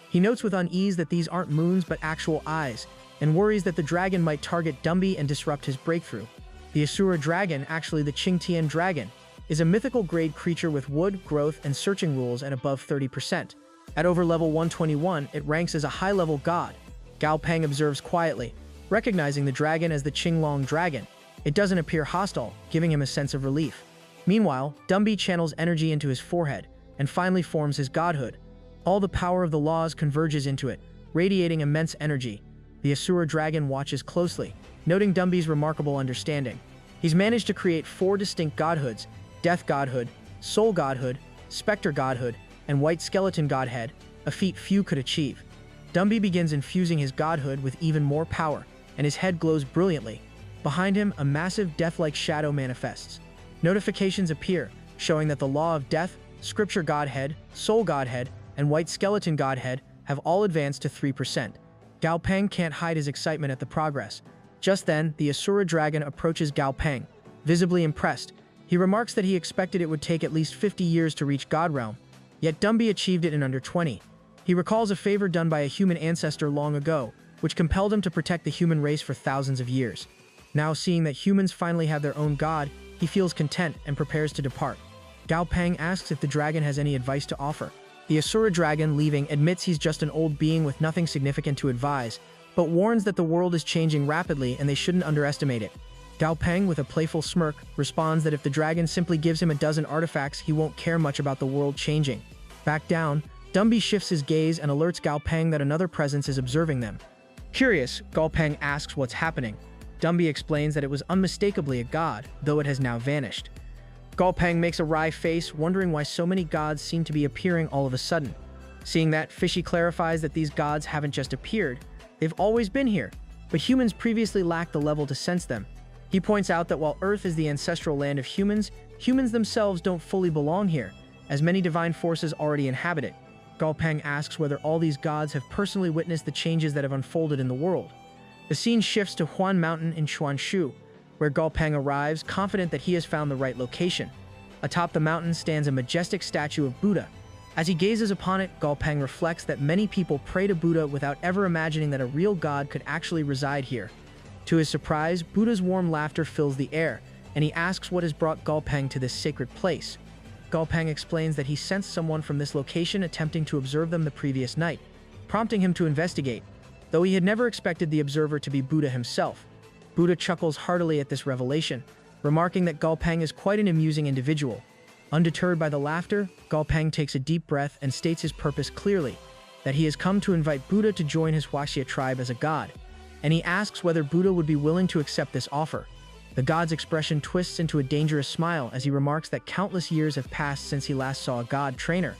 He notes with unease that these aren't moons but actual eyes, and worries that the dragon might target Dumby and disrupt his breakthrough. The Asura Dragon, actually the Qingtian Dragon, is a mythical grade creature with wood, growth, and searching rules at above 30%. At over level 121, it ranks as a high-level god. Gao Peng observes quietly, recognizing the dragon as the Qinglong Dragon. It doesn't appear hostile, giving him a sense of relief. Meanwhile, Dumby channels energy into his forehead and finally forms his godhood. All the power of the laws converges into it, radiating immense energy. The Asura Dragon watches closely, noting Dumby's remarkable understanding. He's managed to create 4 distinct godhoods: Death Godhood, Soul Godhood, Spectre Godhood, and White Skeleton Godhead, a feat few could achieve. Dumby begins infusing his godhood with even more power, and his head glows brilliantly. Behind him, a massive death-like shadow manifests. Notifications appear, showing that the Law of Death, Scripture Godhead, Soul Godhead, and White Skeleton Godhead have all advanced to 3%. Gao Peng can't hide his excitement at the progress. Just then, the Asura Dragon approaches Gao Peng, visibly impressed. He remarks that he expected it would take at least 50 years to reach God Realm, yet Dumby achieved it in under 20. He recalls a favor done by a human ancestor long ago, which compelled him to protect the human race for thousands of years. Now seeing that humans finally have their own god, he feels content and prepares to depart. Gao Peng asks if the dragon has any advice to offer. The Asura dragon, leaving, admits he's just an old being with nothing significant to advise, but warns that the world is changing rapidly and they shouldn't underestimate it. Gao Peng, with a playful smirk, responds that if the dragon simply gives him a dozen artifacts, he won't care much about the world changing. Back down, Dumby shifts his gaze and alerts Gao Peng that another presence is observing them. Curious, Gao Peng asks what's happening. Dumby explains that it was unmistakably a god, though it has now vanished. Gao Peng makes a wry face, wondering why so many gods seem to be appearing all of a sudden. Seeing that, Fishy clarifies that these gods haven't just appeared, they've always been here, but humans previously lacked the level to sense them. He points out that while Earth is the ancestral land of humans, humans themselves don't fully belong here, as many divine forces already inhabit it. Gao Peng asks whether all these gods have personally witnessed the changes that have unfolded in the world. The scene shifts to Huan Mountain in Chuanshu, where Gao Peng arrives, confident that he has found the right location. Atop the mountain stands a majestic statue of Buddha. As he gazes upon it, Gao Peng reflects that many people pray to Buddha without ever imagining that a real god could actually reside here. To his surprise, Buddha's warm laughter fills the air, and he asks what has brought Gao Peng to this sacred place. Gao Peng explains that he sensed someone from this location attempting to observe them the previous night, prompting him to investigate, though he had never expected the observer to be Buddha himself. Buddha chuckles heartily at this revelation, remarking that Gao Peng is quite an amusing individual. Undeterred by the laughter, Gao Peng takes a deep breath and states his purpose clearly, that he has come to invite Buddha to join his Huaxia tribe as a god, and he asks whether Buddha would be willing to accept this offer. The god's expression twists into a dangerous smile as he remarks that countless years have passed since he last saw a god trainer.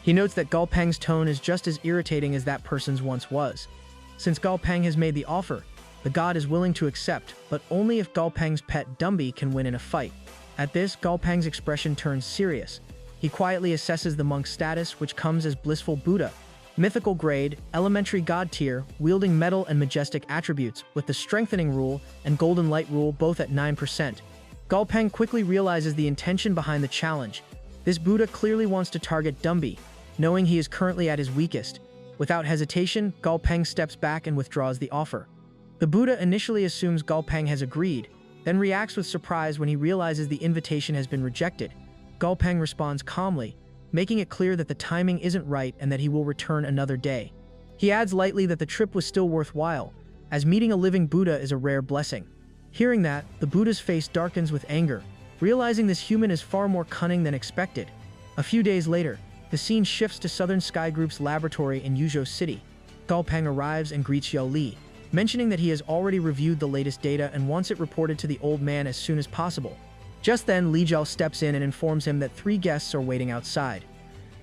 He notes that Gao Peng's tone is just as irritating as that person's once was. Since Gao Peng has made the offer, the god is willing to accept, but only if Gao Peng's pet Dumby can win in a fight. At this, Gao Peng's expression turns serious. He quietly assesses the monk's status, which comes as blissful Buddha, mythical grade, elementary god tier, wielding metal and majestic attributes, with the strengthening rule and golden light rule both at 9%. Gao Peng quickly realizes the intention behind the challenge. This Buddha clearly wants to target Dumby, knowing he is currently at his weakest. Without hesitation, Gao Peng steps back and withdraws the offer. The Buddha initially assumes Gao Peng has agreed, then reacts with surprise when he realizes the invitation has been rejected. Gao Peng responds calmly, making it clear that the timing isn't right and that he will return another day. He adds lightly that the trip was still worthwhile, as meeting a living Buddha is a rare blessing. Hearing that, the Buddha's face darkens with anger, realizing this human is far more cunning than expected. A few days later, the scene shifts to Southern Sky Group's laboratory in Yuzhou City. Gao Peng arrives and greets Yao Li, mentioning that he has already reviewed the latest data and wants it reported to the old man as soon as possible. Just then, Li Jiao steps in and informs him that 3 guests are waiting outside.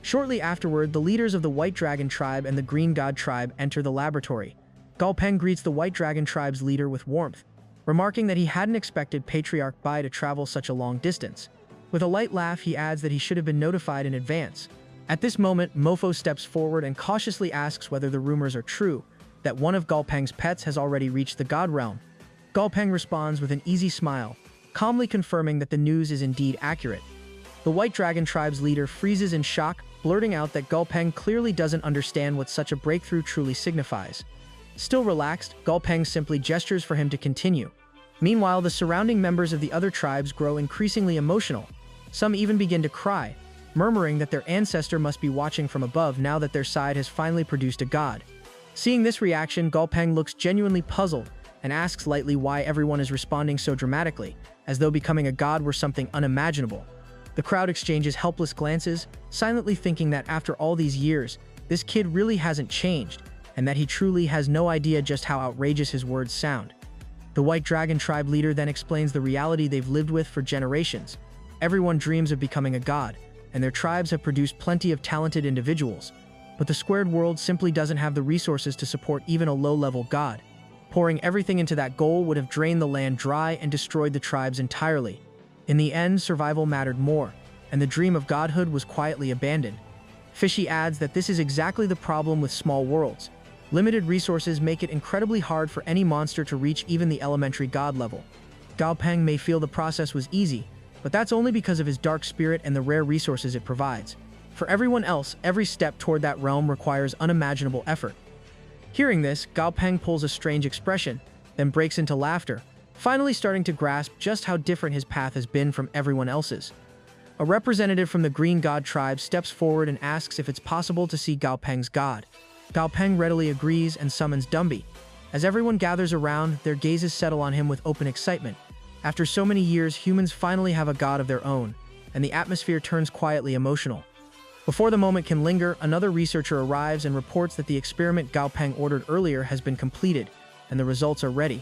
Shortly afterward, the leaders of the White Dragon tribe and the Green God tribe enter the laboratory. Gao Peng greets the White Dragon tribe's leader with warmth, remarking that he hadn't expected Patriarch Bai to travel such a long distance. With a light laugh, he adds that he should have been notified in advance. At this moment, Mofo steps forward and cautiously asks whether the rumors are true, that one of Gao Peng's pets has already reached the God Realm. Gao Peng responds with an easy smile, calmly confirming that the news is indeed accurate. The White Dragon tribe's leader freezes in shock, blurting out that Gao Peng clearly doesn't understand what such a breakthrough truly signifies. Still relaxed, Gao Peng simply gestures for him to continue. Meanwhile, the surrounding members of the other tribes grow increasingly emotional. Some even begin to cry, murmuring that their ancestor must be watching from above now that their side has finally produced a god. Seeing this reaction, Gao Peng looks genuinely puzzled and asks lightly why everyone is responding so dramatically, as though becoming a god were something unimaginable. The crowd exchanges helpless glances, silently thinking that after all these years, this kid really hasn't changed, and that he truly has no idea just how outrageous his words sound. The White Dragon tribe leader then explains the reality they've lived with for generations. Everyone dreams of becoming a god, and their tribes have produced plenty of talented individuals. But the squared world simply doesn't have the resources to support even a low-level god. Pouring everything into that goal would have drained the land dry and destroyed the tribes entirely. In the end, survival mattered more, and the dream of godhood was quietly abandoned. Fishy adds that this is exactly the problem with small worlds. Limited resources make it incredibly hard for any monster to reach even the elementary god level. Gao Peng may feel the process was easy, but that's only because of his dark spirit and the rare resources it provides. For everyone else, every step toward that realm requires unimaginable effort. Hearing this, Gao Peng pulls a strange expression, then breaks into laughter, finally starting to grasp just how different his path has been from everyone else's. A representative from the Green God tribe steps forward and asks if it's possible to see Gao Peng's god. Gao Peng readily agrees and summons Dumbi. As everyone gathers around, their gazes settle on him with open excitement. After so many years, humans finally have a god of their own, and the atmosphere turns quietly emotional. Before the moment can linger, another researcher arrives and reports that the experiment Gao Peng ordered earlier has been completed, and the results are ready.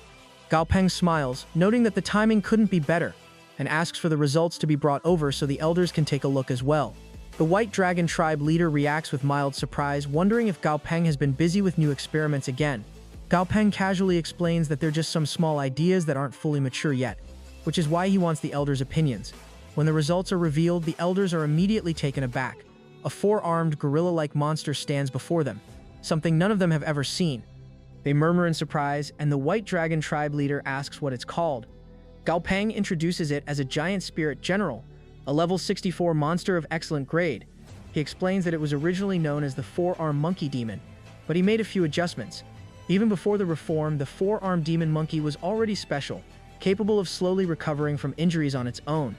Gao Peng smiles, noting that the timing couldn't be better, and asks for the results to be brought over so the elders can take a look as well. The White Dragon tribe leader reacts with mild surprise, wondering if Gao Peng has been busy with new experiments again. Gao Peng casually explains that they're just some small ideas that aren't fully mature yet, which is why he wants the elders' opinions. When the results are revealed, the elders are immediately taken aback. A four-armed, gorilla-like monster stands before them, something none of them have ever seen. They murmur in surprise, and the White Dragon tribe leader asks what it's called. Gao Peng introduces it as a giant spirit general, a level 64 monster of excellent grade. He explains that it was originally known as the four-armed monkey demon, but he made a few adjustments. Even before the reform, the four-armed demon monkey was already special, capable of slowly recovering from injuries on its own.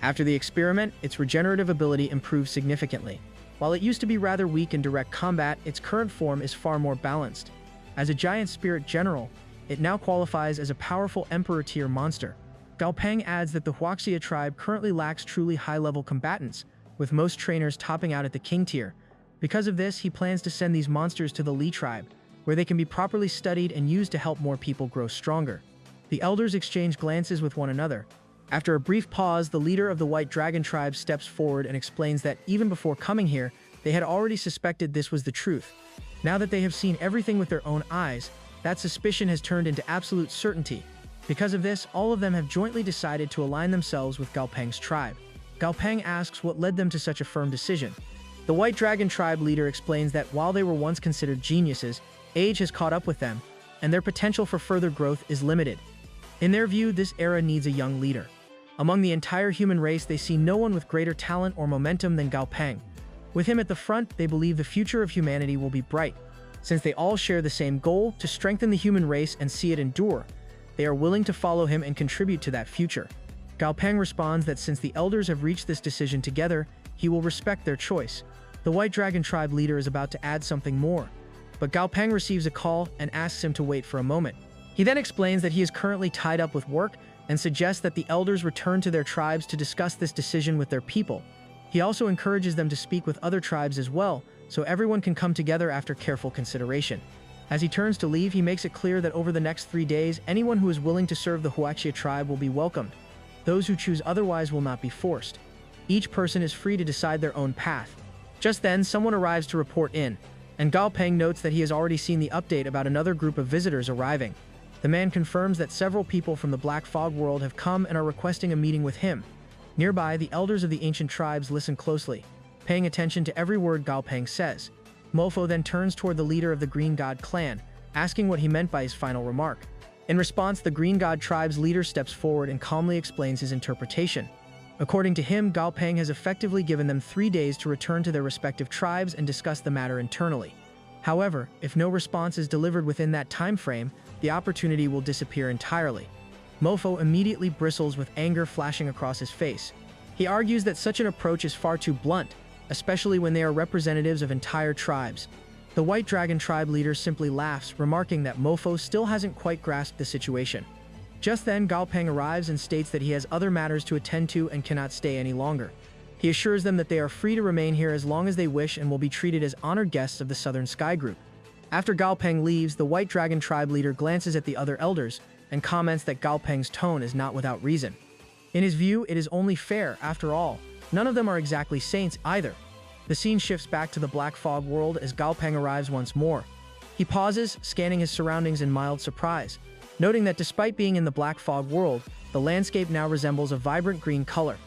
After the experiment, its regenerative ability improved significantly. While it used to be rather weak in direct combat, its current form is far more balanced. As a giant spirit general, it now qualifies as a powerful emperor-tier monster. Gao Peng adds that the Huaxia tribe currently lacks truly high-level combatants, with most trainers topping out at the king tier. Because of this, he plans to send these monsters to the Li tribe, where they can be properly studied and used to help more people grow stronger. The elders exchange glances with one another. After a brief pause, the leader of the White Dragon tribe steps forward and explains that even before coming here, they had already suspected this was the truth. Now that they have seen everything with their own eyes, that suspicion has turned into absolute certainty. Because of this, all of them have jointly decided to align themselves with Gao Peng's tribe. Gao Peng asks what led them to such a firm decision. The White Dragon tribe leader explains that while they were once considered geniuses, age has caught up with them, and their potential for further growth is limited. In their view, this era needs a young leader. Among the entire human race, they see no one with greater talent or momentum than Gao Peng. With him at the front, they believe the future of humanity will be bright. Since they all share the same goal, to strengthen the human race and see it endure, they are willing to follow him and contribute to that future. Gao Peng responds that since the elders have reached this decision together, he will respect their choice. The White Dragon tribe leader is about to add something more, but Gao Peng receives a call and asks him to wait for a moment. He then explains that he is currently tied up with work and suggests that the elders return to their tribes to discuss this decision with their people. He also encourages them to speak with other tribes as well, so everyone can come together after careful consideration. As he turns to leave, he makes it clear that over the next 3 days, anyone who is willing to serve the Huaxia tribe will be welcomed. Those who choose otherwise will not be forced. Each person is free to decide their own path. Just then, someone arrives to report in, and Gao Peng notes that he has already seen the update about another group of visitors arriving. The man confirms that several people from the Black Fog world have come and are requesting a meeting with him. Nearby, the elders of the ancient tribes listen closely, paying attention to every word Gao Peng says. Mofo then turns toward the leader of the Green God clan, asking what he meant by his final remark. In response, the Green God tribe's leader steps forward and calmly explains his interpretation. According to him, Gao Peng has effectively given them 3 days to return to their respective tribes and discuss the matter internally. However, if no response is delivered within that time frame, the opportunity will disappear entirely. Mofo immediately bristles with anger flashing across his face. He argues that such an approach is far too blunt, especially when they are representatives of entire tribes. The White Dragon tribe leader simply laughs, remarking that Mofo still hasn't quite grasped the situation. Just then, Gao Peng arrives and states that he has other matters to attend to and cannot stay any longer. He assures them that they are free to remain here as long as they wish and will be treated as honored guests of the Southern Sky Group. After Gao Peng leaves, the White Dragon tribe leader glances at the other elders and comments that Gao Peng's tone is not without reason. In his view, it is only fair, after all. None of them are exactly saints either. The scene shifts back to the Black Fog world as Gao Peng arrives once more. He pauses, scanning his surroundings in mild surprise, noting that despite being in the Black Fog world, the landscape now resembles a vibrant green color.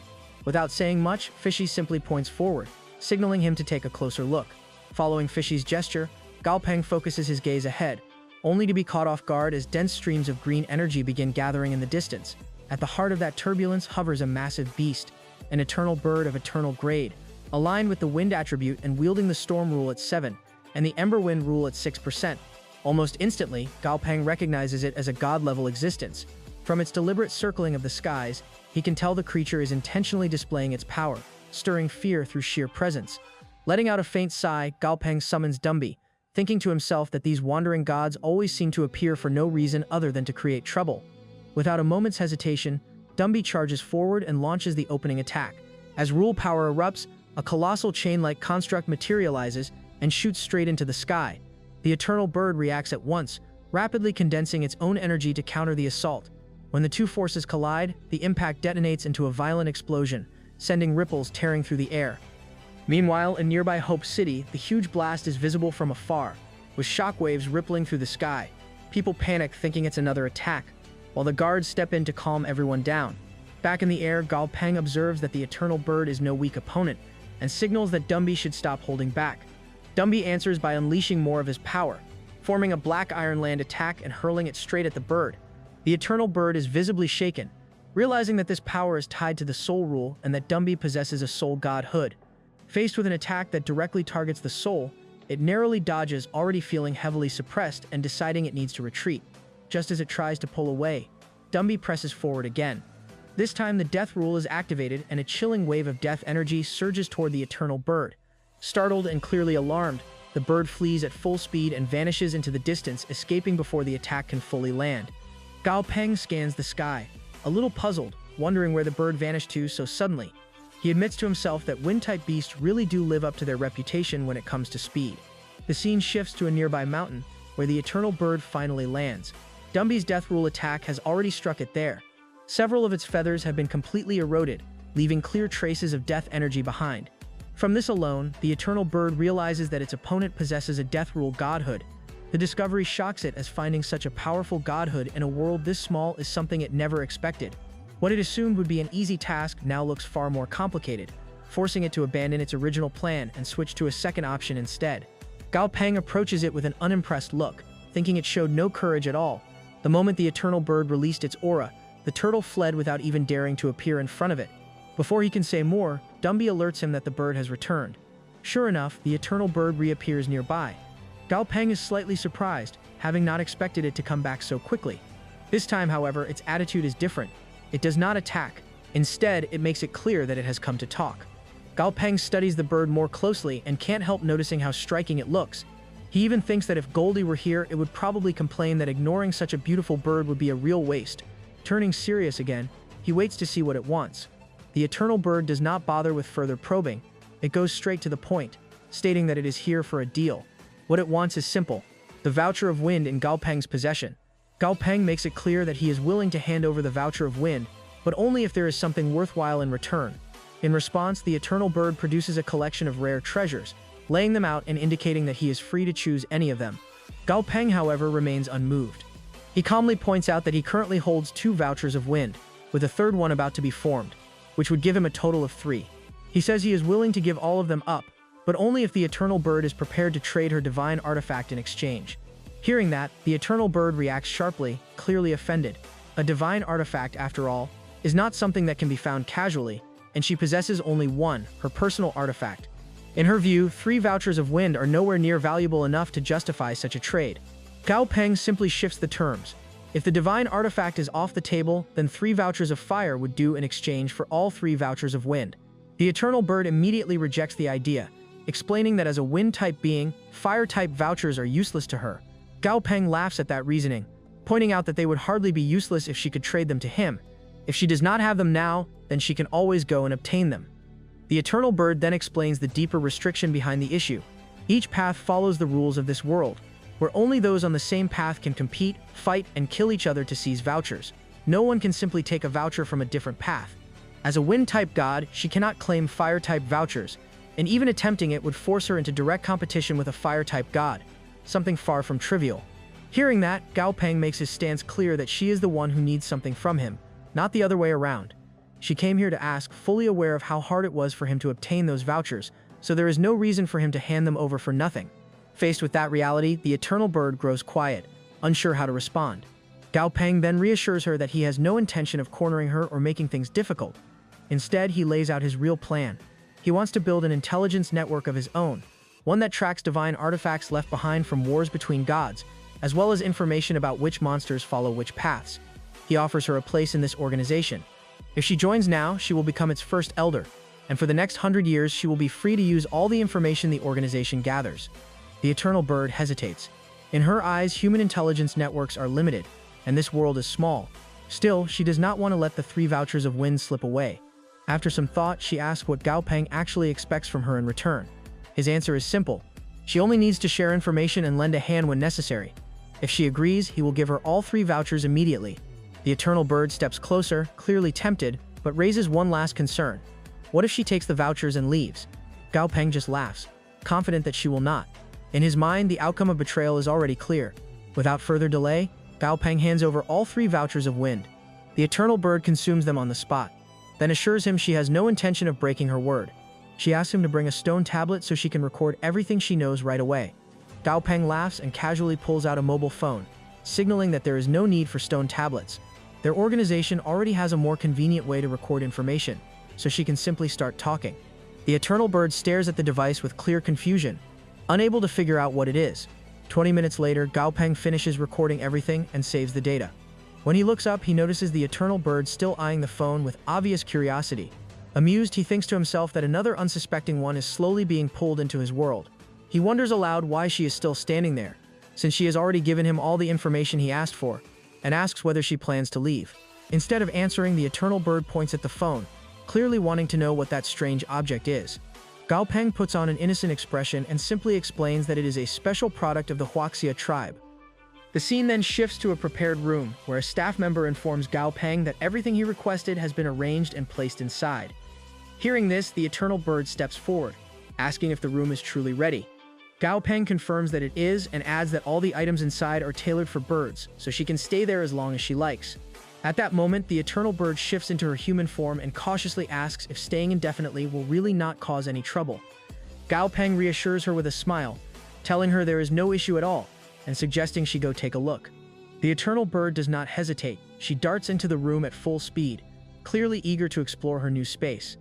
Without saying much, Fishy simply points forward, signaling him to take a closer look. Following Fishy's gesture, Gao Peng focuses his gaze ahead, only to be caught off guard as dense streams of green energy begin gathering in the distance. At the heart of that turbulence hovers a massive beast, an eternal bird of eternal grade, aligned with the wind attribute and wielding the storm rule at 7 and the ember wind rule at 6%. Almost instantly, Gao Peng recognizes it as a god-level existence. From its deliberate circling of the skies, he can tell the creature is intentionally displaying its power, stirring fear through sheer presence. Letting out a faint sigh, Gao Peng summons Dumbi, thinking to himself that these wandering gods always seem to appear for no reason other than to create trouble. Without a moment's hesitation, Dumbi charges forward and launches the opening attack. As rule power erupts, a colossal chain-like construct materializes and shoots straight into the sky. The eternal bird reacts at once, rapidly condensing its own energy to counter the assault. When the two forces collide, the impact detonates into a violent explosion, sending ripples tearing through the air. Meanwhile, in nearby Hope City, the huge blast is visible from afar, with shockwaves rippling through the sky. People panic thinking it's another attack, while the guards step in to calm everyone down. Back in the air, Gao Peng observes that the eternal bird is no weak opponent, and signals that Dumbi should stop holding back. Dumbi answers by unleashing more of his power, forming a black iron land attack and hurling it straight at the bird. The eternal bird is visibly shaken, realizing that this power is tied to the soul rule and that Dumbi possesses a soul godhood. Faced with an attack that directly targets the soul, it narrowly dodges, already feeling heavily suppressed and deciding it needs to retreat. Just as it tries to pull away, Dumbi presses forward again. This time the death rule is activated and a chilling wave of death energy surges toward the eternal bird. Startled and clearly alarmed, the bird flees at full speed and vanishes into the distance, escaping before the attack can fully land. Gao Peng scans the sky, a little puzzled, wondering where the bird vanished to so suddenly. He admits to himself that wind-type beasts really do live up to their reputation when it comes to speed. The scene shifts to a nearby mountain, where the eternal bird finally lands. Dumbi's death rule attack has already struck it there. Several of its feathers have been completely eroded, leaving clear traces of death energy behind. From this alone, the eternal bird realizes that its opponent possesses a death rule godhood. The discovery shocks it, as finding such a powerful godhood in a world this small is something it never expected. What it assumed would be an easy task now looks far more complicated, forcing it to abandon its original plan and switch to a second option instead. Gao Peng approaches it with an unimpressed look, thinking it showed no courage at all. The moment the eternal bird released its aura, the turtle fled without even daring to appear in front of it. Before he can say more, Dumbi alerts him that the bird has returned. Sure enough, the eternal bird reappears nearby. Gao Peng is slightly surprised, having not expected it to come back so quickly. This time, however, its attitude is different. It does not attack. Instead, it makes it clear that it has come to talk. Gao Peng studies the bird more closely and can't help noticing how striking it looks. He even thinks that if Goldie were here, it would probably complain that ignoring such a beautiful bird would be a real waste. Turning serious again, he waits to see what it wants. The eternal bird does not bother with further probing. It goes straight to the point, stating that it is here for a deal. What it wants is simple: the voucher of wind in Gao Peng's possession. Gao Peng makes it clear that he is willing to hand over the voucher of wind, but only if there is something worthwhile in return. In response, the eternal bird produces a collection of rare treasures, laying them out and indicating that he is free to choose any of them. Gao Peng, however, remains unmoved. He calmly points out that he currently holds 2 vouchers of wind, with a third one about to be formed, which would give him a total of 3. He says he is willing to give all of them up, but only if the eternal bird is prepared to trade her divine artifact in exchange. Hearing that, the eternal bird reacts sharply, clearly offended. A divine artifact, after all, is not something that can be found casually, and she possesses only one, her personal artifact. In her view, 3 vouchers of wind are nowhere near valuable enough to justify such a trade. Gao Peng simply shifts the terms. If the divine artifact is off the table, then 3 vouchers of fire would do in exchange for all 3 vouchers of wind. The eternal bird immediately rejects the idea, explaining that as a wind-type being, fire-type vouchers are useless to her. Gao Peng laughs at that reasoning, pointing out that they would hardly be useless if she could trade them to him. If she does not have them now, then she can always go and obtain them. The eternal bird then explains the deeper restriction behind the issue. Each path follows the rules of this world, where only those on the same path can compete, fight, and kill each other to seize vouchers. No one can simply take a voucher from a different path. As a wind-type god, she cannot claim fire-type vouchers, and even attempting it would force her into direct competition with a fire-type god, something far from trivial. Hearing that, Gao Peng makes his stance clear that she is the one who needs something from him, not the other way around. She came here to ask, fully aware of how hard it was for him to obtain those vouchers, so there is no reason for him to hand them over for nothing. Faced with that reality, the eternal bird grows quiet, unsure how to respond. Gao Peng then reassures her that he has no intention of cornering her or making things difficult. Instead, he lays out his real plan. He wants to build an intelligence network of his own, one that tracks divine artifacts left behind from wars between gods, as well as information about which monsters follow which paths. He offers her a place in this organization. If she joins now, she will become its first elder, and for the next 100 years she will be free to use all the information the organization gathers. The Eternal Bird hesitates. In her eyes, human intelligence networks are limited, and this world is small. Still, she does not want to let the 3 vouchers of wind slip away. After some thought, she asks what Gao Peng actually expects from her in return. His answer is simple. She only needs to share information and lend a hand when necessary. If she agrees, he will give her all 3 vouchers immediately. The Eternal Bird steps closer, clearly tempted, but raises one last concern. What if she takes the vouchers and leaves? Gao Peng just laughs, confident that she will not. In his mind, the outcome of betrayal is already clear. Without further delay, Gao Peng hands over all 3 vouchers of wind. The Eternal Bird consumes them on the spot, then assures him she has no intention of breaking her word. She asks him to bring a stone tablet so she can record everything she knows right away. Gao Peng laughs and casually pulls out a mobile phone, signaling that there is no need for stone tablets. Their organization already has a more convenient way to record information, so she can simply start talking. The Eternal Bird stares at the device with clear confusion, unable to figure out what it is. 20 minutes later, Gao Peng finishes recording everything and saves the data. When he looks up, he notices the Eternal Bird still eyeing the phone with obvious curiosity. Amused, he thinks to himself that another unsuspecting one is slowly being pulled into his world. He wonders aloud why she is still standing there, since she has already given him all the information he asked for, and asks whether she plans to leave. Instead of answering, the Eternal Bird points at the phone, clearly wanting to know what that strange object is. Gao Peng puts on an innocent expression and simply explains that it is a special product of the Huaxia tribe. The scene then shifts to a prepared room, where a staff member informs Gao Peng that everything he requested has been arranged and placed inside. Hearing this, the Eternal Bird steps forward, asking if the room is truly ready. Gao Peng confirms that it is and adds that all the items inside are tailored for birds, so she can stay there as long as she likes. At that moment, the Eternal Bird shifts into her human form and cautiously asks if staying indefinitely will really not cause any trouble. Gao Peng reassures her with a smile, telling her there is no issue at all, and suggesting she go take a look. The Eternal Bird does not hesitate. She darts into the room at full speed, clearly eager to explore her new space.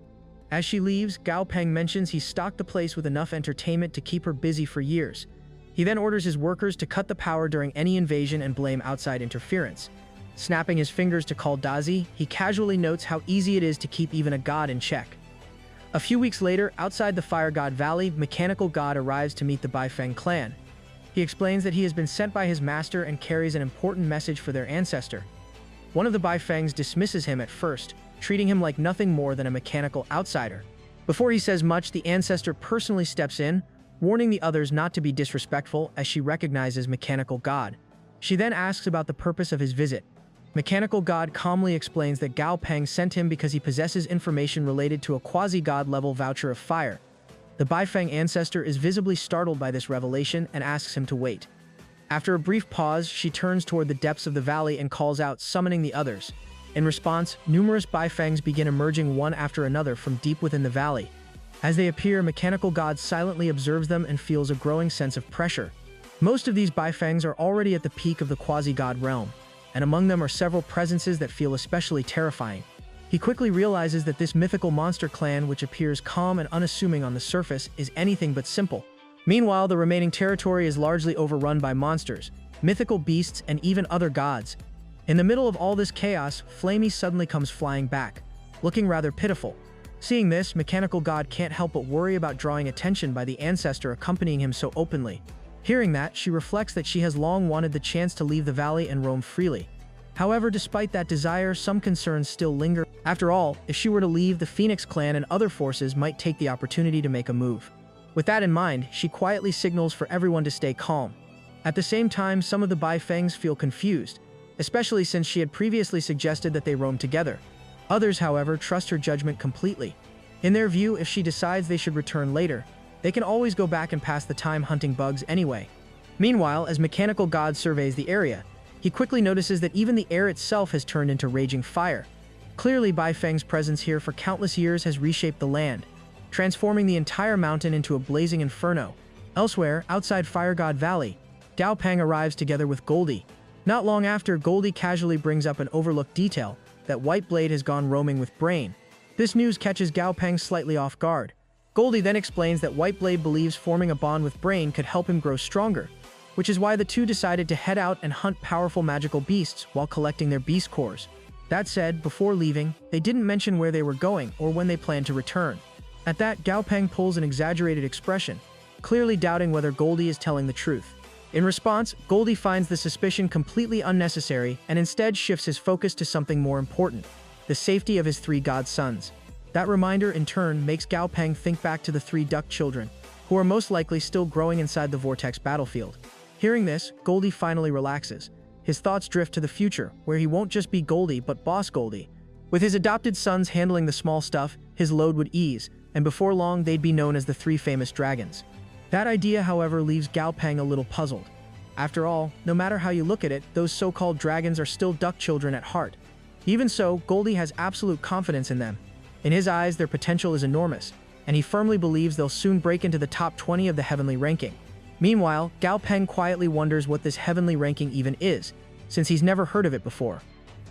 As she leaves, Gao Peng mentions he stocked the place with enough entertainment to keep her busy for years. He then orders his workers to cut the power during any invasion and blame outside interference. Snapping his fingers to call Dazi, he casually notes how easy it is to keep even a god in check. A few weeks later, outside the Fire God Valley, Mechanical God arrives to meet the Baifeng clan. He explains that he has been sent by his master and carries an important message for their ancestor. One of the Baifengs dismisses him at first, treating him like nothing more than a mechanical outsider. Before he says much, the ancestor personally steps in, warning the others not to be disrespectful as she recognizes Mechanical God. She then asks about the purpose of his visit. Mechanical God calmly explains that Gao Peng sent him because he possesses information related to a quasi-god level voucher of fire. The Baifeng ancestor is visibly startled by this revelation and asks him to wait. After a brief pause, she turns toward the depths of the valley and calls out, summoning the others. In response, numerous Baifengs begin emerging one after another from deep within the valley. As they appear, Mechanical God silently observes them and feels a growing sense of pressure. Most of these Baifengs are already at the peak of the quasi-god realm, and among them are several presences that feel especially terrifying. He quickly realizes that this mythical monster clan, which appears calm and unassuming on the surface, is anything but simple. Meanwhile, the remaining territory is largely overrun by monsters, mythical beasts, and even other gods. In the middle of all this chaos, Flamey suddenly comes flying back, looking rather pitiful. Seeing this, Mechanical God can't help but worry about drawing attention by the ancestor accompanying him so openly. Hearing that, she reflects that she has long wanted the chance to leave the valley and roam freely. However, despite that desire, some concerns still linger. After all, if she were to leave, the Phoenix clan and other forces might take the opportunity to make a move. With that in mind, she quietly signals for everyone to stay calm. At the same time, some of the Baifengs feel confused, especially since she had previously suggested that they roam together. Others, however, trust her judgment completely. In their view, if she decides they should return later, they can always go back and pass the time hunting bugs anyway. Meanwhile, as Mechanical God surveys the area, he quickly notices that even the air itself has turned into raging fire. Clearly, Baifeng's presence here for countless years has reshaped the land, transforming the entire mountain into a blazing inferno. Elsewhere, outside Fire God Valley, Gao Peng arrives together with Goldie. Not long after, Goldie casually brings up an overlooked detail, that White Blade has gone roaming with Brain. This news catches Gao Peng slightly off guard. Goldie then explains that White Blade believes forming a bond with Brain could help him grow stronger. which is why the two decided to head out and hunt powerful magical beasts while collecting their beast cores. That said, before leaving, they didn't mention where they were going or when they planned to return. At that, Gao Peng pulls an exaggerated expression, clearly doubting whether Goldie is telling the truth. In response, Goldie finds the suspicion completely unnecessary and instead shifts his focus to something more important: the safety of his three godsons. That reminder, in turn, makes Gao Peng think back to the three duck children, who are most likely still growing inside the Vortex battlefield. Hearing this, Goldie finally relaxes. His thoughts drift to the future, where he won't just be Goldie but Boss Goldie. With his adopted sons handling the small stuff, his load would ease, and before long they'd be known as the Three Famous Dragons. That idea, however, leaves Gao Peng a little puzzled. After all, no matter how you look at it, those so-called dragons are still duck children at heart. Even so, Goldie has absolute confidence in them. In his eyes, their potential is enormous, and he firmly believes they'll soon break into the top 20 of the heavenly ranking. Meanwhile, Gao Peng quietly wonders what this heavenly ranking even is, since he's never heard of it before.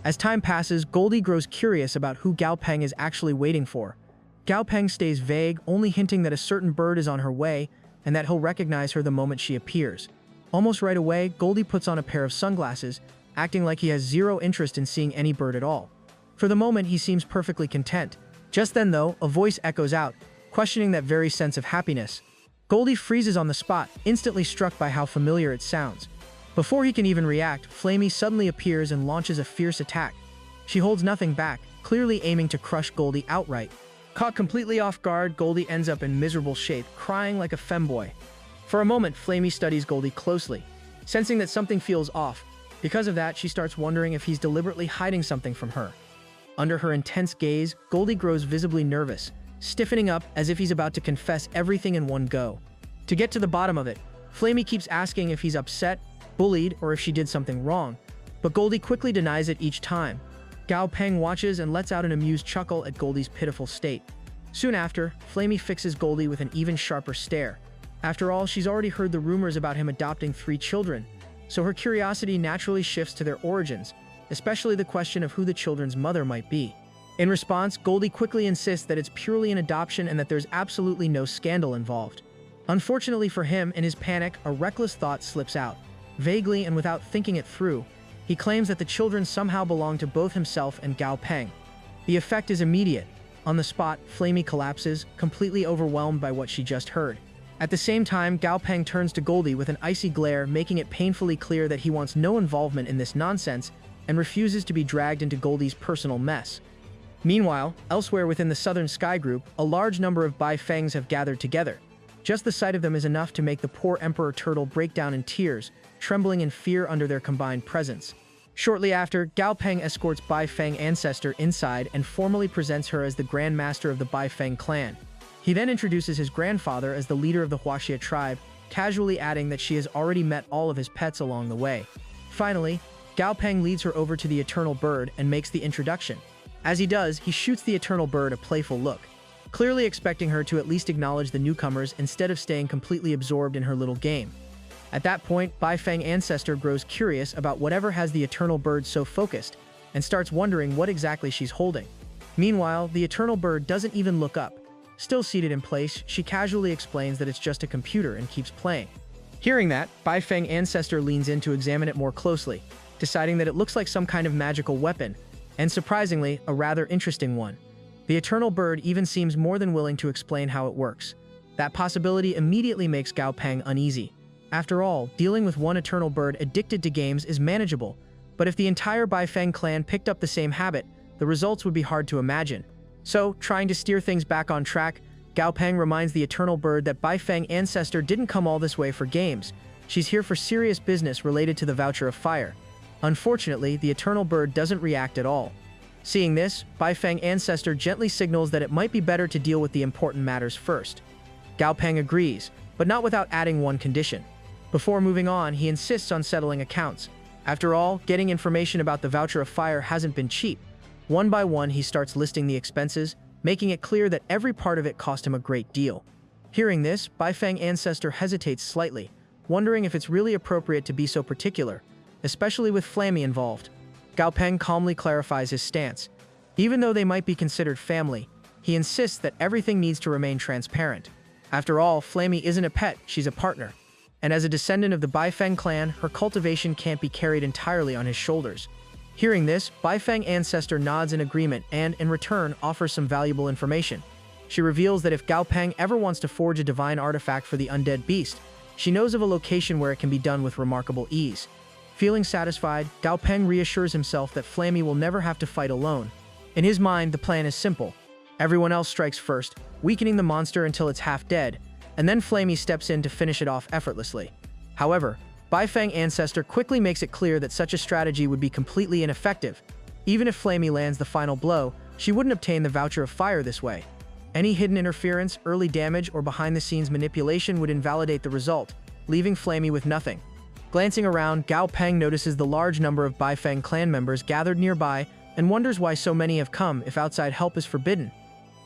As time passes, Goldie grows curious about who Gao Peng is actually waiting for. Gao Peng stays vague, only hinting that a certain bird is on her way and that he'll recognize her the moment she appears. Almost right away, Goldie puts on a pair of sunglasses, acting like he has zero interest in seeing any bird at all. For the moment, he seems perfectly content. Just then, though, a voice echoes out, questioning that very sense of happiness. Goldie freezes on the spot, instantly struck by how familiar it sounds. Before he can even react, Flamey suddenly appears and launches a fierce attack. She holds nothing back, clearly aiming to crush Goldie outright. Caught completely off guard, Goldie ends up in miserable shape, crying like a femboy. For a moment, Flamey studies Goldie closely, sensing that something feels off. Because of that, she starts wondering if he's deliberately hiding something from her. Under her intense gaze, Goldie grows visibly nervous, stiffening up as if he's about to confess everything in one go. To get to the bottom of it, Flamey keeps asking if he's upset, bullied, or if she did something wrong, but Goldie quickly denies it each time. Gao Peng watches and lets out an amused chuckle at Goldie's pitiful state. Soon after, Flamey fixes Goldie with an even sharper stare. After all, she's already heard the rumors about him adopting 3 children, so her curiosity naturally shifts to their origins, especially the question of who the children's mother might be. In response, Goldie quickly insists that it's purely an adoption and that there's absolutely no scandal involved. Unfortunately for him, in his panic, a reckless thought slips out. Vaguely and without thinking it through, he claims that the children somehow belong to both himself and Gao Peng. The effect is immediate. On the spot, Flamey collapses, completely overwhelmed by what she just heard. At the same time, Gao Peng turns to Goldie with an icy glare, making it painfully clear that he wants no involvement in this nonsense and refuses to be dragged into Goldie's personal mess. Meanwhile, elsewhere within the Southern Sky Group, a large number of Bai Fangs have gathered together. Just the sight of them is enough to make the poor Emperor Turtle break down in tears, trembling in fear under their combined presence. Shortly after, Gao Peng escorts Bai Fang ancestor inside and formally presents her as the Grand Master of the Bai Fang clan. He then introduces his grandfather as the leader of the Huaxia tribe, casually adding that she has already met all of his pets along the way. Finally, Gao Peng leads her over to the Eternal Bird and makes the introduction. As he does, he shoots the Eternal Bird a playful look, clearly expecting her to at least acknowledge the newcomers instead of staying completely absorbed in her little game. At that point, Bai Fang ancestor grows curious about whatever has the Eternal Bird so focused and starts wondering what exactly she's holding. Meanwhile, the Eternal Bird doesn't even look up. Still seated in place, she casually explains that it's just a computer and keeps playing. Hearing that, Bai Fang ancestor leans in to examine it more closely, deciding that it looks like some kind of magical weapon, and surprisingly, a rather interesting one. The Eternal Bird even seems more than willing to explain how it works. That possibility immediately makes Gao Peng uneasy. After all, dealing with one Eternal Bird addicted to games is manageable, but if the entire Bai Fang clan picked up the same habit, the results would be hard to imagine. So, trying to steer things back on track, Gao Peng reminds the Eternal Bird that Bai Fang ancestor didn't come all this way for games. She's here for serious business related to the Voucher of Fire. Unfortunately, the Eternal Bird doesn't react at all. Seeing this, Bai Fang ancestor gently signals that it might be better to deal with the important matters first. Gao Peng agrees, but not without adding one condition. Before moving on, he insists on settling accounts. After all, getting information about the Voucher of Fire hasn't been cheap. One by one, he starts listing the expenses, making it clear that every part of it cost him a great deal. Hearing this, Bai Fang ancestor hesitates slightly, wondering if it's really appropriate to be so particular, especially with Flamey involved. Gao Peng calmly clarifies his stance. Even though they might be considered family, he insists that everything needs to remain transparent. After all, Flamey isn't a pet, she's a partner. and as a descendant of the Baifeng clan, her cultivation can't be carried entirely on his shoulders. Hearing this, Baifeng ancestor nods in agreement and, in return, offers some valuable information. She reveals that if Gao Peng ever wants to forge a divine artifact for the undead beast, she knows of a location where it can be done with remarkable ease. Feeling satisfied, Gao Peng reassures himself that Flammy will never have to fight alone. In his mind, the plan is simple. Everyone else strikes first, weakening the monster until it's half dead, and then Flammy steps in to finish it off effortlessly. However, Baifeng ancestor quickly makes it clear that such a strategy would be completely ineffective. Even if Flammy lands the final blow, she wouldn't obtain the voucher of fire this way. Any hidden interference, early damage, or behind-the-scenes manipulation would invalidate the result, leaving Flammy with nothing. Glancing around, Gao Peng notices the large number of Baifeng clan members gathered nearby and wonders why so many have come if outside help is forbidden.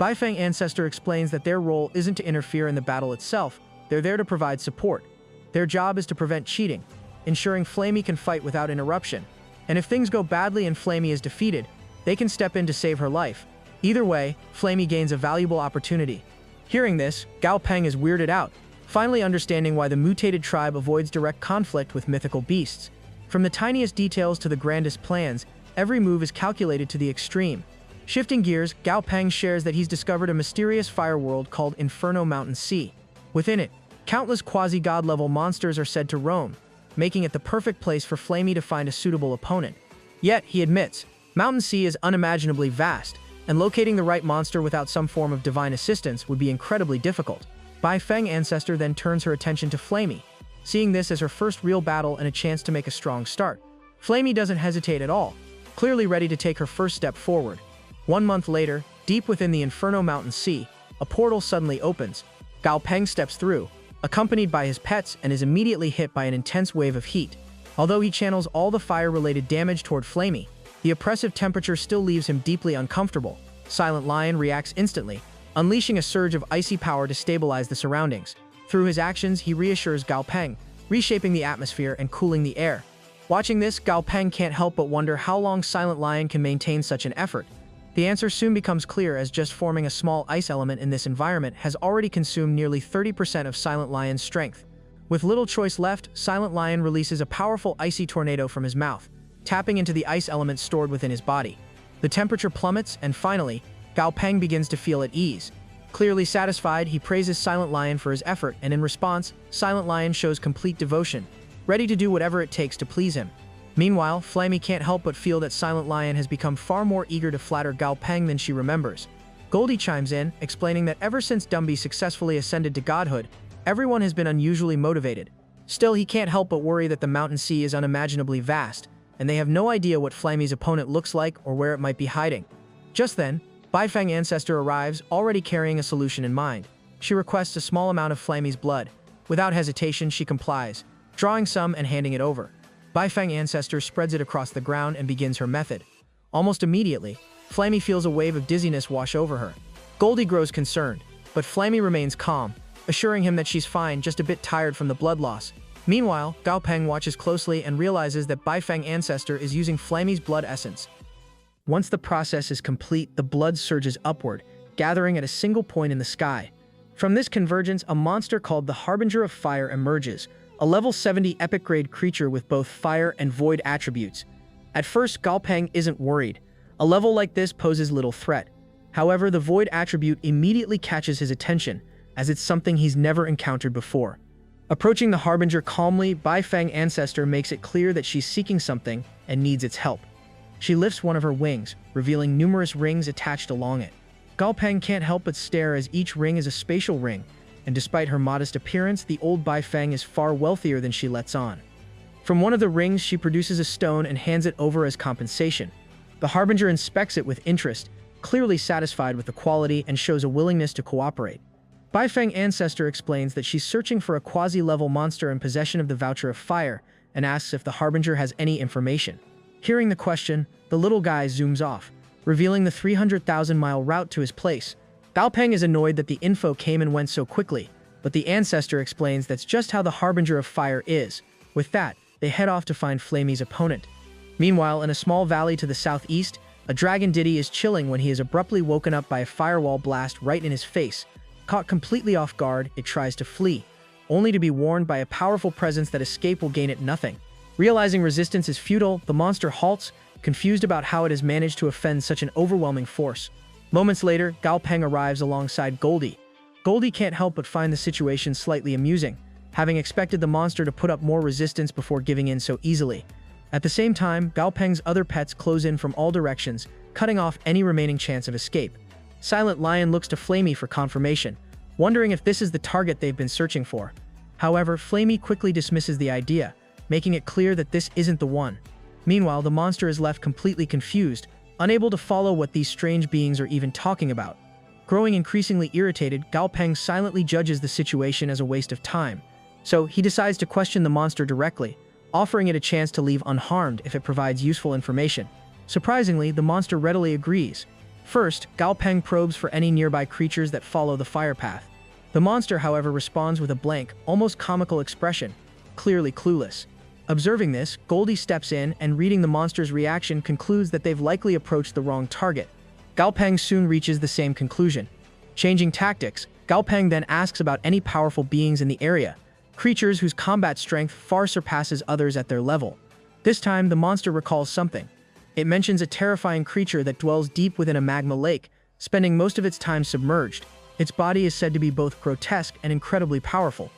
Baifeng ancestor explains that their role isn't to interfere in the battle itself, they're there to provide support. Their job is to prevent cheating, ensuring Flammy can fight without interruption. And if things go badly and Flammy is defeated, they can step in to save her life. Either way, Flammy gains a valuable opportunity. Hearing this, Gao Peng is weirded out, finally understanding why the mutated tribe avoids direct conflict with mythical beasts. From the tiniest details to the grandest plans, every move is calculated to the extreme. Shifting gears, Gao Peng shares that he's discovered a mysterious fire world called Inferno Mountain Sea. Within it, countless quasi-god-level monsters are said to roam, making it the perfect place for Flammy to find a suitable opponent. Yet, he admits, Mountain Sea is unimaginably vast, and locating the right monster without some form of divine assistance would be incredibly difficult. Baifeng ancestor then turns her attention to Flammy, seeing this as her first real battle and a chance to make a strong start. Flammy doesn't hesitate at all, clearly ready to take her first step forward. 1 month later, deep within the Inferno Mountain Sea, a portal suddenly opens. Gao Peng steps through, accompanied by his pets, and is immediately hit by an intense wave of heat. Although he channels all the fire-related damage toward Flammy, the oppressive temperature still leaves him deeply uncomfortable. Silent Lion reacts instantly, unleashing a surge of icy power to stabilize the surroundings. Through his actions, he reassures Gao Peng, reshaping the atmosphere and cooling the air. Watching this, Gao Peng can't help but wonder how long Silent Lion can maintain such an effort. The answer soon becomes clear, as just forming a small ice element in this environment has already consumed nearly 30% of Silent Lion's strength. With little choice left, Silent Lion releases a powerful icy tornado from his mouth, tapping into the ice element stored within his body. The temperature plummets, and finally, Gao Peng begins to feel at ease. Clearly satisfied, he praises Silent Lion for his effort, and in response, Silent Lion shows complete devotion, ready to do whatever it takes to please him. Meanwhile, Flammy can't help but feel that Silent Lion has become far more eager to flatter Gao Peng than she remembers. Goldie chimes in, explaining that ever since Dumby successfully ascended to godhood, everyone has been unusually motivated. Still, he can't help but worry that the Mountain Sea is unimaginably vast, and they have no idea what Flammy's opponent looks like or where it might be hiding. Just then, Baifeng ancestor arrives, already carrying a solution in mind. She requests a small amount of Flammy's blood. Without hesitation, she complies, drawing some and handing it over. Baifeng ancestor spreads it across the ground and begins her method. Almost immediately, Flammy feels a wave of dizziness wash over her. Goldie grows concerned, but Flammy remains calm, assuring him that she's fine, just a bit tired from the blood loss. Meanwhile, Gao Peng watches closely and realizes that Baifeng ancestor is using Flammy's blood essence. Once the process is complete, the blood surges upward, gathering at a single point in the sky. From this convergence, a monster called the Harbinger of Fire emerges, a level 70 epic-grade creature with both fire and void attributes. At first, Gao Peng isn't worried. A level like this poses little threat. However, the void attribute immediately catches his attention, as it's something he's never encountered before. Approaching the Harbinger calmly, Baifeng ancestor makes it clear that she's seeking something and needs its help. She lifts one of her wings, revealing numerous rings attached along it. Gao Peng can't help but stare, as each ring is a spatial ring, and despite her modest appearance, the old Baifeng is far wealthier than she lets on. From one of the rings, she produces a stone and hands it over as compensation. The Harbinger inspects it with interest, clearly satisfied with the quality, and shows a willingness to cooperate. Baifeng ancestor explains that she's searching for a quasi-level monster in possession of the Voucher of Fire, and asks if the Harbinger has any information. Hearing the question, the little guy zooms off, revealing the 300,000-mile route to his place. Gao Peng is annoyed that the info came and went so quickly, but the ancestor explains that's just how the Harbinger of Fire is. With that, they head off to find Flammy's opponent. Meanwhile, in a small valley to the southeast, a dragon Diddy is chilling when he is abruptly woken up by a firewall blast right in his face. Caught completely off guard, it tries to flee, only to be warned by a powerful presence that escape will gain it nothing. Realizing resistance is futile, the monster halts, confused about how it has managed to offend such an overwhelming force. Moments later, Gao Peng arrives alongside Goldie. Goldie can't help but find the situation slightly amusing, having expected the monster to put up more resistance before giving in so easily. At the same time, Gao Peng's other pets close in from all directions, cutting off any remaining chance of escape. Silent Lion looks to Flamey for confirmation, wondering if this is the target they've been searching for. However, Flamey quickly dismisses the idea, making it clear that this isn't the one. Meanwhile, the monster is left completely confused, unable to follow what these strange beings are even talking about. Growing increasingly irritated, Gao Peng silently judges the situation as a waste of time. So he decides to question the monster directly, offering it a chance to leave unharmed if it provides useful information. Surprisingly, the monster readily agrees. First, Gao Peng probes for any nearby creatures that follow the fire path. The monster, however, responds with a blank, almost comical expression, clearly clueless. Observing this, Goldie steps in and, reading the monster's reaction, concludes that they've likely approached the wrong target. Gao Peng soon reaches the same conclusion. Changing tactics, Gao Peng then asks about any powerful beings in the area, creatures whose combat strength far surpasses others at their level. This time, the monster recalls something. It mentions a terrifying creature that dwells deep within a magma lake, spending most of its time submerged. Its body is said to be both grotesque and incredibly powerful.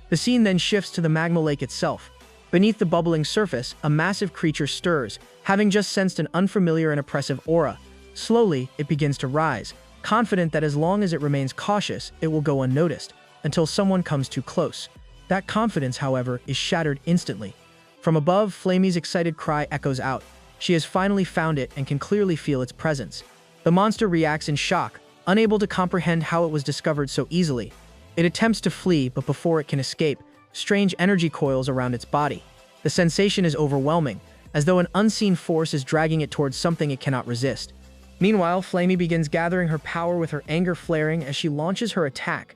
The scene then shifts to the magma lake itself. Beneath the bubbling surface, a massive creature stirs, having just sensed an unfamiliar and oppressive aura. Slowly, it begins to rise, confident that as long as it remains cautious, it will go unnoticed, until someone comes too close. That confidence, however, is shattered instantly. From above, Flamey's excited cry echoes out. She has finally found it and can clearly feel its presence. The monster reacts in shock, unable to comprehend how it was discovered so easily. It attempts to flee, but before it can escape, strange energy coils around its body. The sensation is overwhelming, as though an unseen force is dragging it towards something it cannot resist. Meanwhile, Flamey begins gathering her power, with her anger flaring as she launches her attack.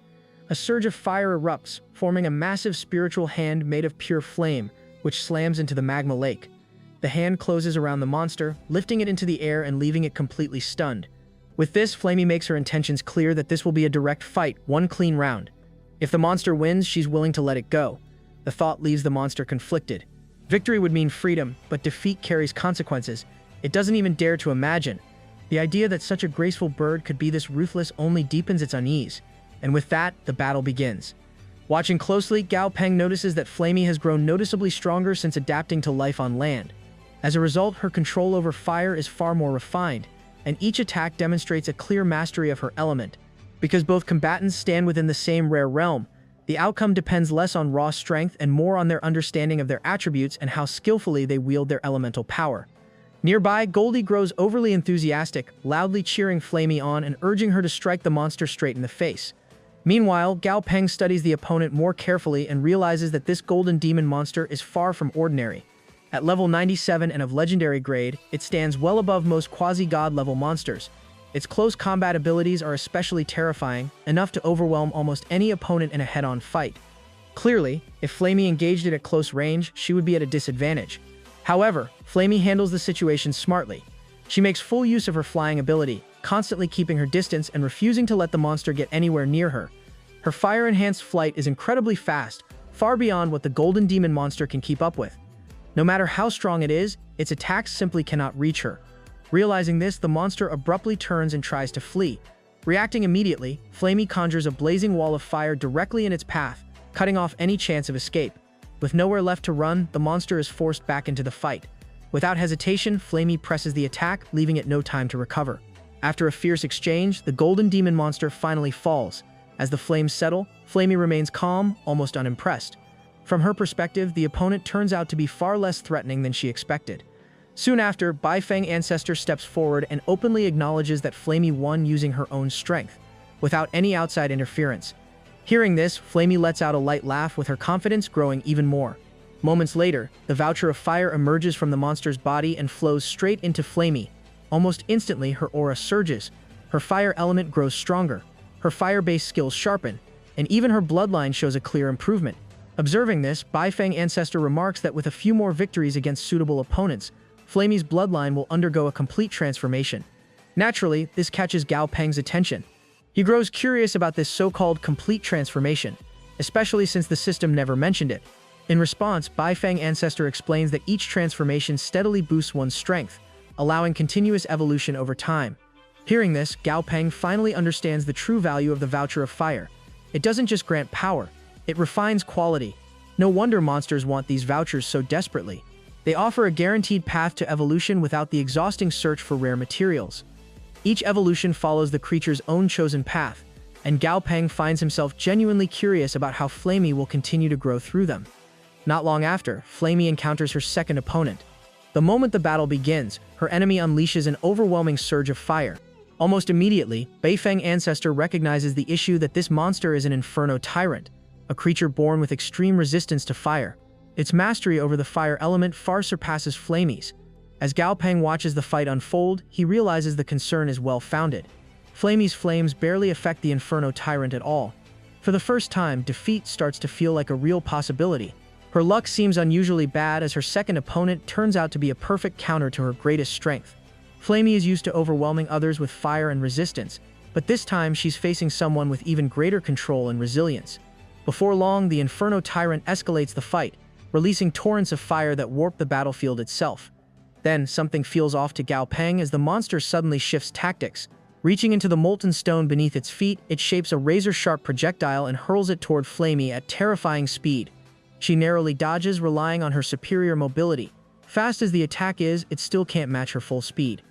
A surge of fire erupts, forming a massive spiritual hand made of pure flame, which slams into the magma lake. The hand closes around the monster, lifting it into the air and leaving it completely stunned. With this, Flamey makes her intentions clear that this will be a direct fight, one clean round. If the monster wins, she's willing to let it go. The thought leaves the monster conflicted. Victory would mean freedom, but defeat carries consequences it doesn't even dare to imagine. The idea that such a graceful bird could be this ruthless only deepens its unease. And with that, the battle begins. Watching closely, Gao Peng notices that Flamey has grown noticeably stronger since adapting to life on land. As a result, her control over fire is far more refined, and each attack demonstrates a clear mastery of her element. Because both combatants stand within the same rare realm, the outcome depends less on raw strength and more on their understanding of their attributes and how skillfully they wield their elemental power. Nearby, Goldie grows overly enthusiastic, loudly cheering Flamey on and urging her to strike the monster straight in the face. Meanwhile, Gao Peng studies the opponent more carefully and realizes that this golden demon monster is far from ordinary. At level 97 and of legendary grade, it stands well above most quasi-god level monsters. Its close combat abilities are especially terrifying, enough to overwhelm almost any opponent in a head-on fight. Clearly, if Flamey engaged it at close range, she would be at a disadvantage. However, Flamey handles the situation smartly. She makes full use of her flying ability, constantly keeping her distance and refusing to let the monster get anywhere near her. Her fire-enhanced flight is incredibly fast, far beyond what the golden demon monster can keep up with. No matter how strong it is, its attacks simply cannot reach her. Realizing this, the monster abruptly turns and tries to flee. Reacting immediately, Flamey conjures a blazing wall of fire directly in its path, cutting off any chance of escape. With nowhere left to run, the monster is forced back into the fight. Without hesitation, Flamey presses the attack, leaving it no time to recover. After a fierce exchange, the golden demon monster finally falls. As the flames settle, Flamey remains calm, almost unimpressed. From her perspective, the opponent turns out to be far less threatening than she expected. Soon after, Baifeng Ancestor steps forward and openly acknowledges that Flamey won using her own strength, without any outside interference. Hearing this, Flamey lets out a light laugh, with her confidence growing even more. Moments later, the voucher of fire emerges from the monster's body and flows straight into Flamey. Almost instantly, her aura surges. Her fire element grows stronger. Her fire-based skills sharpen, and even her bloodline shows a clear improvement. Observing this, Baifeng Ancestor remarks that with a few more victories against suitable opponents, Flamey's bloodline will undergo a complete transformation. Naturally, this catches Gao Peng's attention. He grows curious about this so-called complete transformation. especially since the system never mentioned it. In response, Baifeng Ancestor explains that each transformation steadily boosts one's strength, allowing continuous evolution over time. Hearing this, Gao Peng finally understands the true value of the Voucher of Fire. It doesn't just grant power, it refines quality. No wonder monsters want these vouchers so desperately. They offer a guaranteed path to evolution without the exhausting search for rare materials. Each evolution follows the creature's own chosen path, and Gao Peng finds himself genuinely curious about how Flamey will continue to grow through them. Not long after, Flamey encounters her second opponent. The moment the battle begins, her enemy unleashes an overwhelming surge of fire. Almost immediately, Baifeng Ancestor recognizes the issue that this monster is an Inferno Tyrant, a creature born with extreme resistance to fire. Its mastery over the fire element far surpasses Flamey's. As Gao Peng watches the fight unfold, he realizes the concern is well-founded. Flamey's flames barely affect the Inferno Tyrant at all. For the first time, defeat starts to feel like a real possibility. Her luck seems unusually bad as her second opponent turns out to be a perfect counter to her greatest strength. Flamey is used to overwhelming others with fire and resistance, but this time she's facing someone with even greater control and resilience. Before long, the Inferno Tyrant escalates the fight, releasing torrents of fire that warp the battlefield itself. Then, something feels off to Gao Peng as the monster suddenly shifts tactics. Reaching into the molten stone beneath its feet, it shapes a razor-sharp projectile and hurls it toward Flamey at terrifying speed. She narrowly dodges, relying on her superior mobility. Fast as the attack is, it still can't match her full speed.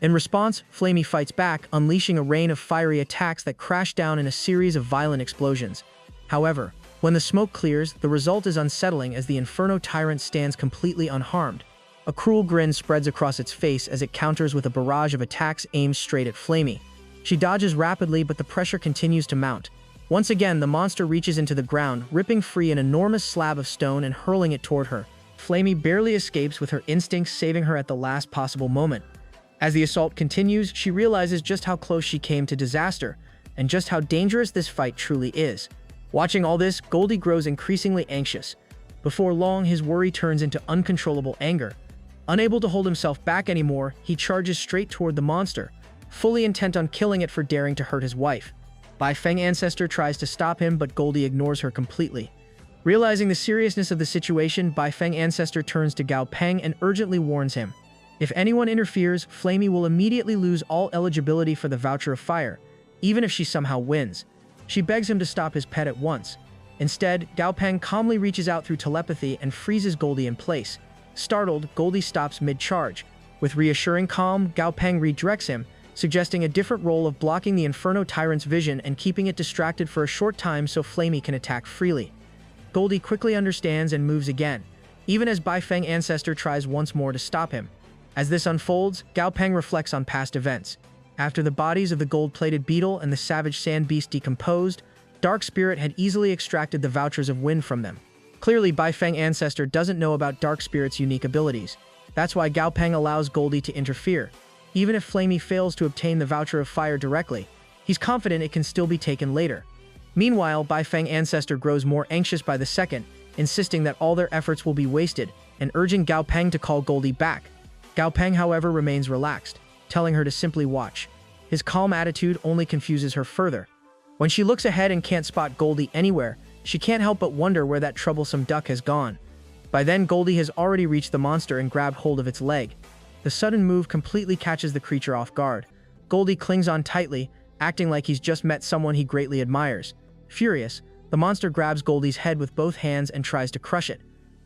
In response, Flamey fights back, unleashing a rain of fiery attacks that crash down in a series of violent explosions. However, when the smoke clears, the result is unsettling as the Inferno Tyrant stands completely unharmed. A cruel grin spreads across its face as it counters with a barrage of attacks aimed straight at Flamey. She dodges rapidly, but the pressure continues to mount. Once again, the monster reaches into the ground, ripping free an enormous slab of stone and hurling it toward her. Flamey barely escapes, with her instincts saving her at the last possible moment. As the assault continues, she realizes just how close she came to disaster, and just how dangerous this fight truly is. Watching all this, Goldie grows increasingly anxious. Before long, his worry turns into uncontrollable anger. Unable to hold himself back anymore, he charges straight toward the monster, fully intent on killing it for daring to hurt his wife. Baifeng Ancestor tries to stop him, but Goldie ignores her completely. Realizing the seriousness of the situation, Baifeng Ancestor turns to Gao Peng and urgently warns him. If anyone interferes, Flamey will immediately lose all eligibility for the Voucher of Fire, even if she somehow wins. She begs him to stop his pet at once. Instead, Gao Peng calmly reaches out through telepathy and freezes Goldie in place. Startled, Goldie stops mid-charge. With reassuring calm, Gao Peng redirects him, suggesting a different role of blocking the Inferno Tyrant's vision and keeping it distracted for a short time so Flamey can attack freely. Goldie quickly understands and moves again, even as Baifeng Ancestor tries once more to stop him. As this unfolds, Gao Peng reflects on past events. After the bodies of the gold-plated beetle and the savage sand beast decomposed, Dark Spirit had easily extracted the vouchers of wind from them. Clearly, Baifeng Ancestor doesn't know about Dark Spirit's unique abilities. That's why Gao Peng allows Goldie to interfere. Even if Flamey fails to obtain the Voucher of Fire directly, he's confident it can still be taken later. Meanwhile, Baifeng Ancestor grows more anxious by the second, insisting that all their efforts will be wasted, and urging Gao Peng to call Goldie back. Gao Peng, however, remains relaxed, telling her to simply watch. His calm attitude only confuses her further. When she looks ahead and can't spot Goldie anywhere, she can't help but wonder where that troublesome duck has gone. By then, Goldie has already reached the monster and grabbed hold of its leg. The sudden move completely catches the creature off guard. Goldie clings on tightly, acting like he's just met someone he greatly admires. Furious, the monster grabs Goldie's head with both hands and tries to crush it.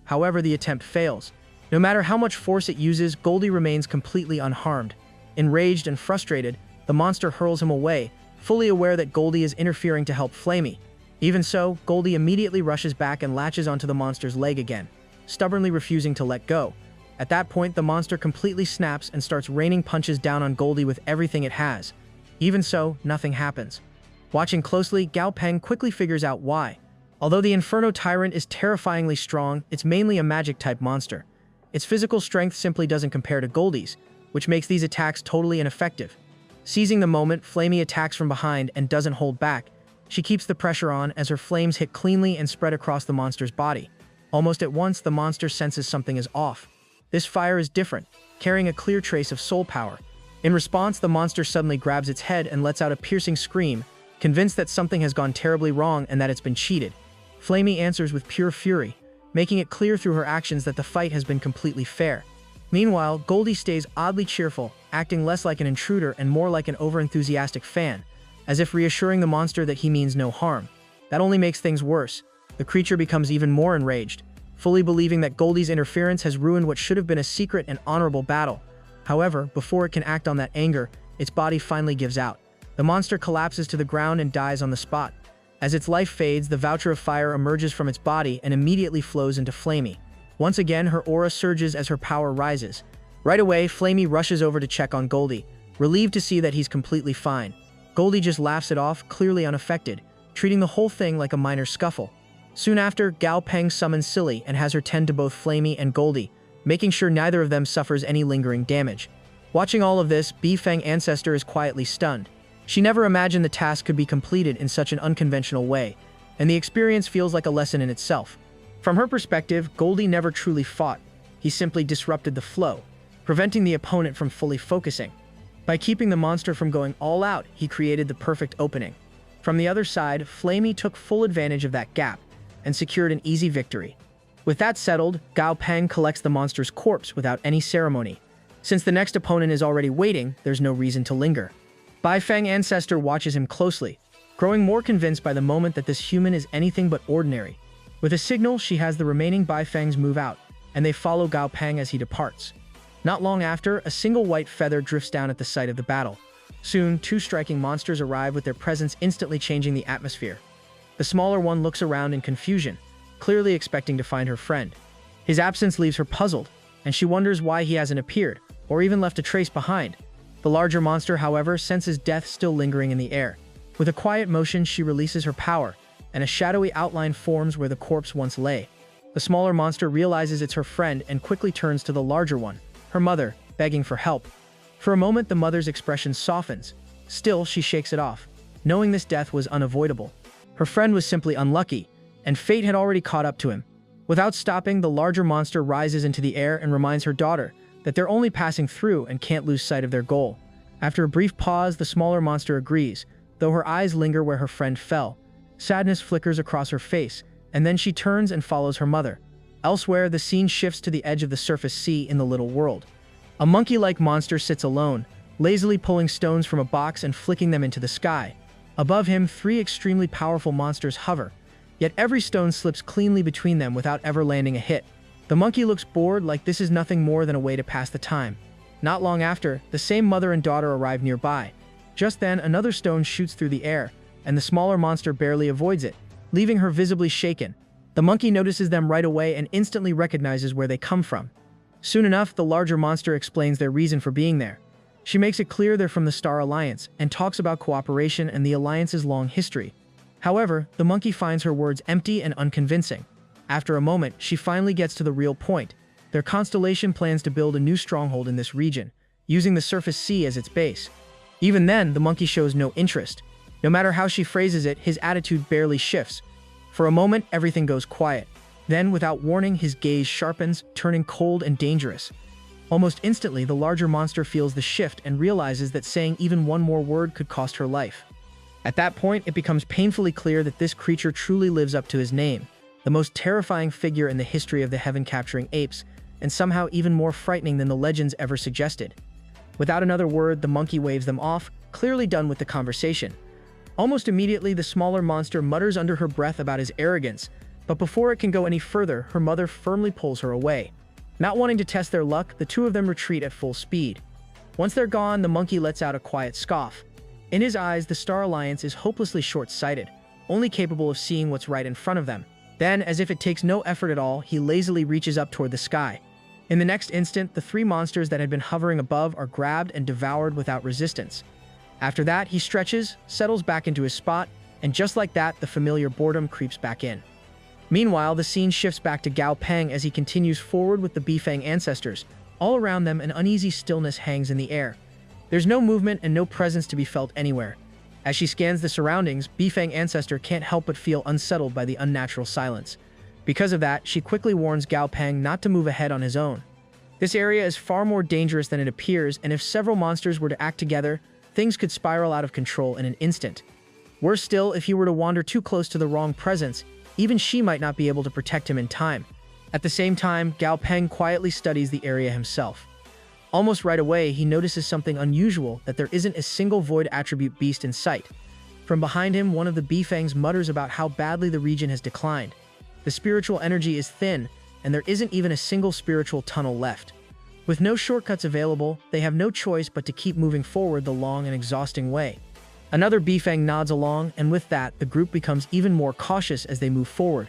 However, the attempt fails. No matter how much force it uses, Goldie remains completely unharmed. Enraged and frustrated, the monster hurls him away, fully aware that Goldie is interfering to help Flamey. Even so, Goldie immediately rushes back and latches onto the monster's leg again, stubbornly refusing to let go. At that point, the monster completely snaps and starts raining punches down on Goldie with everything it has. Even so, nothing happens. Watching closely, Gao Peng quickly figures out why. Although the Inferno Tyrant is terrifyingly strong, it's mainly a magic-type monster. Its physical strength simply doesn't compare to Goldie's, which makes these attacks totally ineffective. Seizing the moment, Flamey attacks from behind and doesn't hold back. She keeps the pressure on as her flames hit cleanly and spread across the monster's body. Almost at once, the monster senses something is off. This fire is different, carrying a clear trace of soul power. In response, the monster suddenly grabs its head and lets out a piercing scream, convinced that something has gone terribly wrong and that it's been cheated. Flamey answers with pure fury, making it clear through her actions that the fight has been completely fair. Meanwhile, Goldie stays oddly cheerful, acting less like an intruder and more like an overenthusiastic fan, as if reassuring the monster that he means no harm. That only makes things worse. The creature becomes even more enraged, fully believing that Goldie's interference has ruined what should have been a secret and honorable battle. However, before it can act on that anger, its body finally gives out. The monster collapses to the ground and dies on the spot. As its life fades, the voucher of fire emerges from its body and immediately flows into Flamey. Once again, her aura surges as her power rises. Right away, Flamey rushes over to check on Goldie, relieved to see that he's completely fine. Goldie just laughs it off, clearly unaffected, treating the whole thing like a minor scuffle. Soon after, Gao Peng summons Silly and has her tend to both Flamey and Goldie, making sure neither of them suffers any lingering damage. Watching all of this, Bifeng Ancestor is quietly stunned. She never imagined the task could be completed in such an unconventional way, and the experience feels like a lesson in itself. From her perspective, Goldie never truly fought. He simply disrupted the flow, preventing the opponent from fully focusing. By keeping the monster from going all out, he created the perfect opening. From the other side, Flamey took full advantage of that gap and secured an easy victory. With that settled, Gao Peng collects the monster's corpse without any ceremony. Since the next opponent is already waiting, there's no reason to linger. Bifeng Ancestor watches him closely, growing more convinced by the moment that this human is anything but ordinary. With a signal, she has the remaining Bifengs move out, and they follow Gao Peng as he departs. Not long after, a single white feather drifts down at the site of the battle. Soon, two striking monsters arrive with their presence instantly changing the atmosphere. The smaller one looks around in confusion, clearly expecting to find her friend. His absence leaves her puzzled, and she wonders why he hasn't appeared, or even left a trace behind. The larger monster, however, senses death still lingering in the air. With a quiet motion, she releases her power, and a shadowy outline forms where the corpse once lay. The smaller monster realizes it's her friend and quickly turns to the larger one, her mother, begging for help. For a moment, the mother's expression softens. Still, she shakes it off, knowing this death was unavoidable. Her friend was simply unlucky, and fate had already caught up to him. Without stopping, the larger monster rises into the air and reminds her daughter that they're only passing through and can't lose sight of their goal. After a brief pause, the smaller monster agrees, though her eyes linger where her friend fell. Sadness flickers across her face, and then she turns and follows her mother. Elsewhere, the scene shifts to the edge of the surface sea in the little world. A monkey-like monster sits alone, lazily pulling stones from a box and flicking them into the sky. Above him, three extremely powerful monsters hover, yet every stone slips cleanly between them without ever landing a hit. The monkey looks bored, like this is nothing more than a way to pass the time. Not long after, the same mother and daughter arrive nearby. Just then, another stone shoots through the air, and the smaller monster barely avoids it, leaving her visibly shaken. The monkey notices them right away and instantly recognizes where they come from. Soon enough, the larger monster explains their reason for being there. She makes it clear they're from the Star Alliance and talks about cooperation and the Alliance's long history. However, the monkey finds her words empty and unconvincing. After a moment, she finally gets to the real point. Their constellation plans to build a new stronghold in this region, using the surface sea as its base. Even then, the monkey shows no interest. No matter how she phrases it, his attitude barely shifts. For a moment, everything goes quiet. Then, without warning, his gaze sharpens, turning cold and dangerous. Almost instantly, the larger monster feels the shift and realizes that saying even one more word could cost her life. At that point, it becomes painfully clear that this creature truly lives up to his name, the most terrifying figure in the history of the heaven-capturing apes, and somehow even more frightening than the legends ever suggested. Without another word, the monkey waves them off, clearly done with the conversation. Almost immediately, the smaller monster mutters under her breath about his arrogance, but before it can go any further, her mother firmly pulls her away. Not wanting to test their luck, the two of them retreat at full speed. Once they're gone, the monkey lets out a quiet scoff. In his eyes, the Star Alliance is hopelessly short-sighted, only capable of seeing what's right in front of them. Then, as if it takes no effort at all, he lazily reaches up toward the sky. In the next instant, the three monsters that had been hovering above are grabbed and devoured without resistance. After that, he stretches, settles back into his spot, and just like that, the familiar boredom creeps back in. Meanwhile, the scene shifts back to Gao Peng as he continues forward with the Bifeng ancestors. All around them, an uneasy stillness hangs in the air. There's no movement and no presence to be felt anywhere. As she scans the surroundings, Bifeng Ancestor can't help but feel unsettled by the unnatural silence. Because of that, she quickly warns Gao Peng not to move ahead on his own. This area is far more dangerous than it appears, and if several monsters were to act together, things could spiral out of control in an instant. Worse still, if he were to wander too close to the wrong presence, even she might not be able to protect him in time. At the same time, Gao Peng quietly studies the area himself. Almost right away, he notices something unusual, that there isn't a single void attribute beast in sight. From behind him, one of the Bifangs mutters about how badly the region has declined. The spiritual energy is thin, and there isn't even a single spiritual tunnel left. With no shortcuts available, they have no choice but to keep moving forward the long and exhausting way. Another Bifang nods along, and with that, the group becomes even more cautious as they move forward.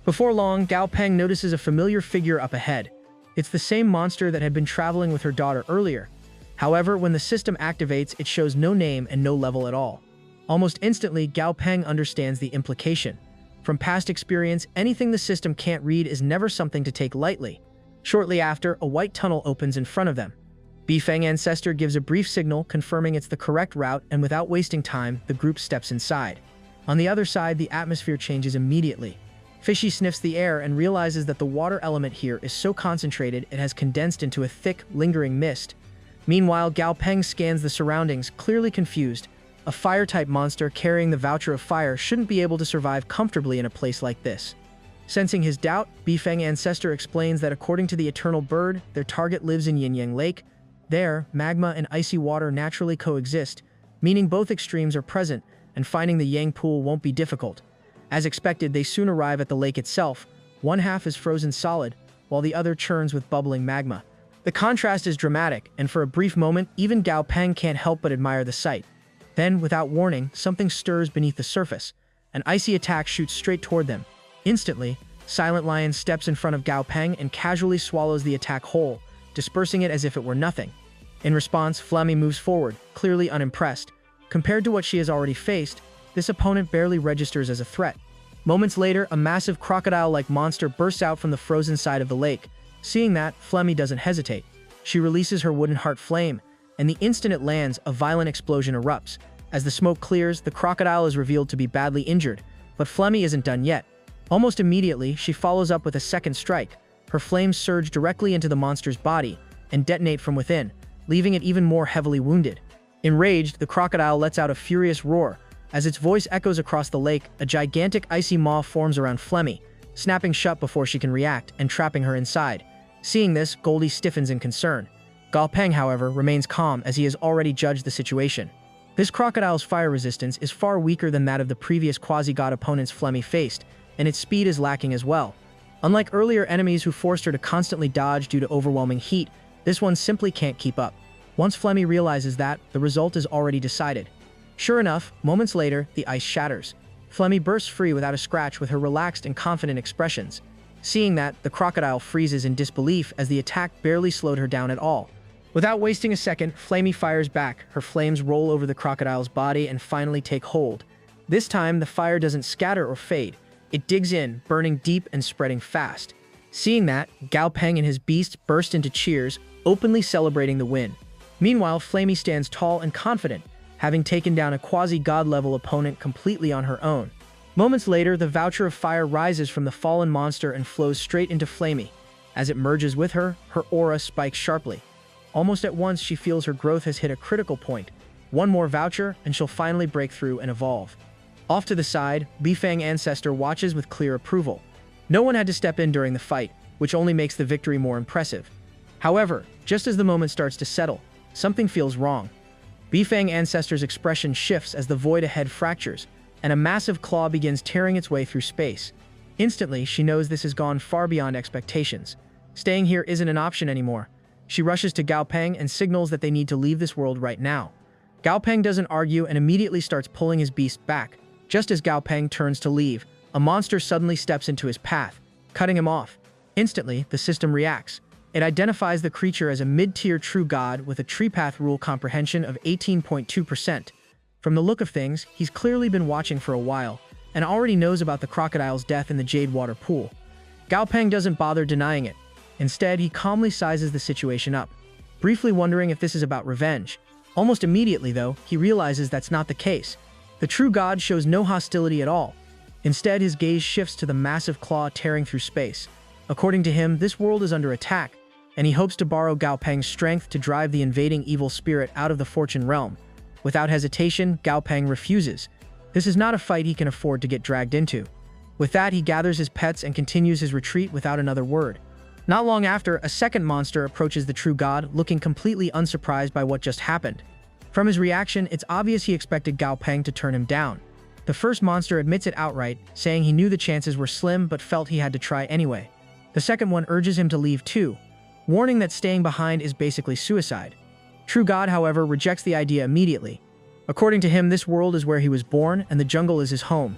Before long, Gao Peng notices a familiar figure up ahead. It's the same monster that had been traveling with her daughter earlier. However, when the system activates, it shows no name and no level at all. Almost instantly, Gao Peng understands the implication. From past experience, anything the system can't read is never something to take lightly. Shortly after, a white tunnel opens in front of them. Bifang Ancestor gives a brief signal confirming it's the correct route, and without wasting time, the group steps inside. On the other side, the atmosphere changes immediately. Fishy sniffs the air and realizes that the water element here is so concentrated it has condensed into a thick, lingering mist. Meanwhile, Gao Peng scans the surroundings, clearly confused. A fire-type monster carrying the voucher of fire shouldn't be able to survive comfortably in a place like this. Sensing his doubt, Bifang Ancestor explains that according to the Eternal Bird, their target lives in Yin-Yang Lake. There, magma and icy water naturally coexist, meaning both extremes are present, and finding the Yang pool won't be difficult. As expected, they soon arrive at the lake itself. One half is frozen solid, while the other churns with bubbling magma. The contrast is dramatic, and for a brief moment, even Gao Peng can't help but admire the sight. Then, without warning, something stirs beneath the surface. An icy attack shoots straight toward them. Instantly, Silent Lion steps in front of Gao Peng and casually swallows the attack whole, dispersing it as if it were nothing. In response, Flammy moves forward, clearly unimpressed. Compared to what she has already faced, this opponent barely registers as a threat. Moments later, a massive crocodile-like monster bursts out from the frozen side of the lake. Seeing that, Flemmy doesn't hesitate. She releases her wooden heart flame, and the instant it lands, a violent explosion erupts. As the smoke clears, the crocodile is revealed to be badly injured, but Flemmy isn't done yet. Almost immediately, she follows up with a second strike. Her flames surge directly into the monster's body and detonate from within, leaving it even more heavily wounded. Enraged, the crocodile lets out a furious roar. As its voice echoes across the lake, a gigantic icy maw forms around Flemmy, snapping shut before she can react and trapping her inside. Seeing this, Goldie stiffens in concern. Gao Peng, however, remains calm as he has already judged the situation. This crocodile's fire resistance is far weaker than that of the previous quasi-god opponents Flemmy faced, and its speed is lacking as well. Unlike earlier enemies who forced her to constantly dodge due to overwhelming heat, this one simply can't keep up. Once Flemmy realizes that, the result is already decided. Sure enough, moments later, the ice shatters. Flemmy bursts free without a scratch with her relaxed and confident expressions. Seeing that, the crocodile freezes in disbelief as the attack barely slowed her down at all. Without wasting a second, Flammy fires back. Her flames roll over the crocodile's body and finally take hold. This time, the fire doesn't scatter or fade. It digs in, burning deep and spreading fast. Seeing that, Gao Peng and his beast burst into cheers, openly celebrating the win. Meanwhile, Flammy stands tall and confident, having taken down a quasi-god-level opponent completely on her own. Moments later, the voucher of fire rises from the fallen monster and flows straight into Flammy. As it merges with her, her aura spikes sharply. Almost at once, she feels her growth has hit a critical point. One more voucher, and she'll finally break through and evolve. Off to the side, Bifang Ancestor watches with clear approval. No one had to step in during the fight, which only makes the victory more impressive. However, just as the moment starts to settle, something feels wrong. Bifang Ancestor's expression shifts as the void ahead fractures, and a massive claw begins tearing its way through space. Instantly, she knows this has gone far beyond expectations. Staying here isn't an option anymore. She rushes to Gao Peng and signals that they need to leave this world right now. Gao Peng doesn't argue and immediately starts pulling his beast back. Just as Gao Peng turns to leave, a monster suddenly steps into his path, cutting him off. Instantly, the system reacts. It identifies the creature as a mid-tier true god with a tree path rule comprehension of 18.2%. From the look of things, he's clearly been watching for a while, and already knows about the crocodile's death in the Jade Water Pool. Gao Peng doesn't bother denying it. Instead, he calmly sizes the situation up, briefly wondering if this is about revenge. Almost immediately, though, he realizes that's not the case. The true god shows no hostility at all. Instead, his gaze shifts to the massive claw tearing through space. According to him, this world is under attack, and he hopes to borrow Gao Peng's strength to drive the invading evil spirit out of the Fortune Realm. Without hesitation, Gao Peng refuses. This is not a fight he can afford to get dragged into. With that, he gathers his pets and continues his retreat without another word. Not long after, a second monster approaches the true god, looking completely unsurprised by what just happened. From his reaction, it's obvious he expected Gao Peng to turn him down. The first monster admits it outright, saying he knew the chances were slim but felt he had to try anyway. The second one urges him to leave too, warning that staying behind is basically suicide. True God, however, rejects the idea immediately. According to him, this world is where he was born and the jungle is his home.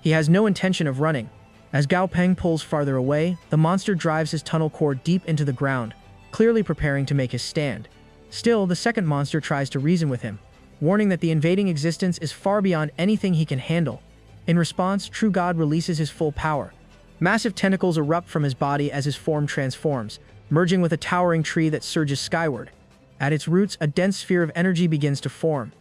He has no intention of running. As Gao Peng pulls farther away, the monster drives his tunnel core deep into the ground, clearly preparing to make his stand. Still, the second monster tries to reason with him, warning that the invading existence is far beyond anything he can handle. In response, True God releases his full power. Massive tentacles erupt from his body as his form transforms, merging with a towering tree that surges skyward. At its roots, a dense sphere of energy begins to form.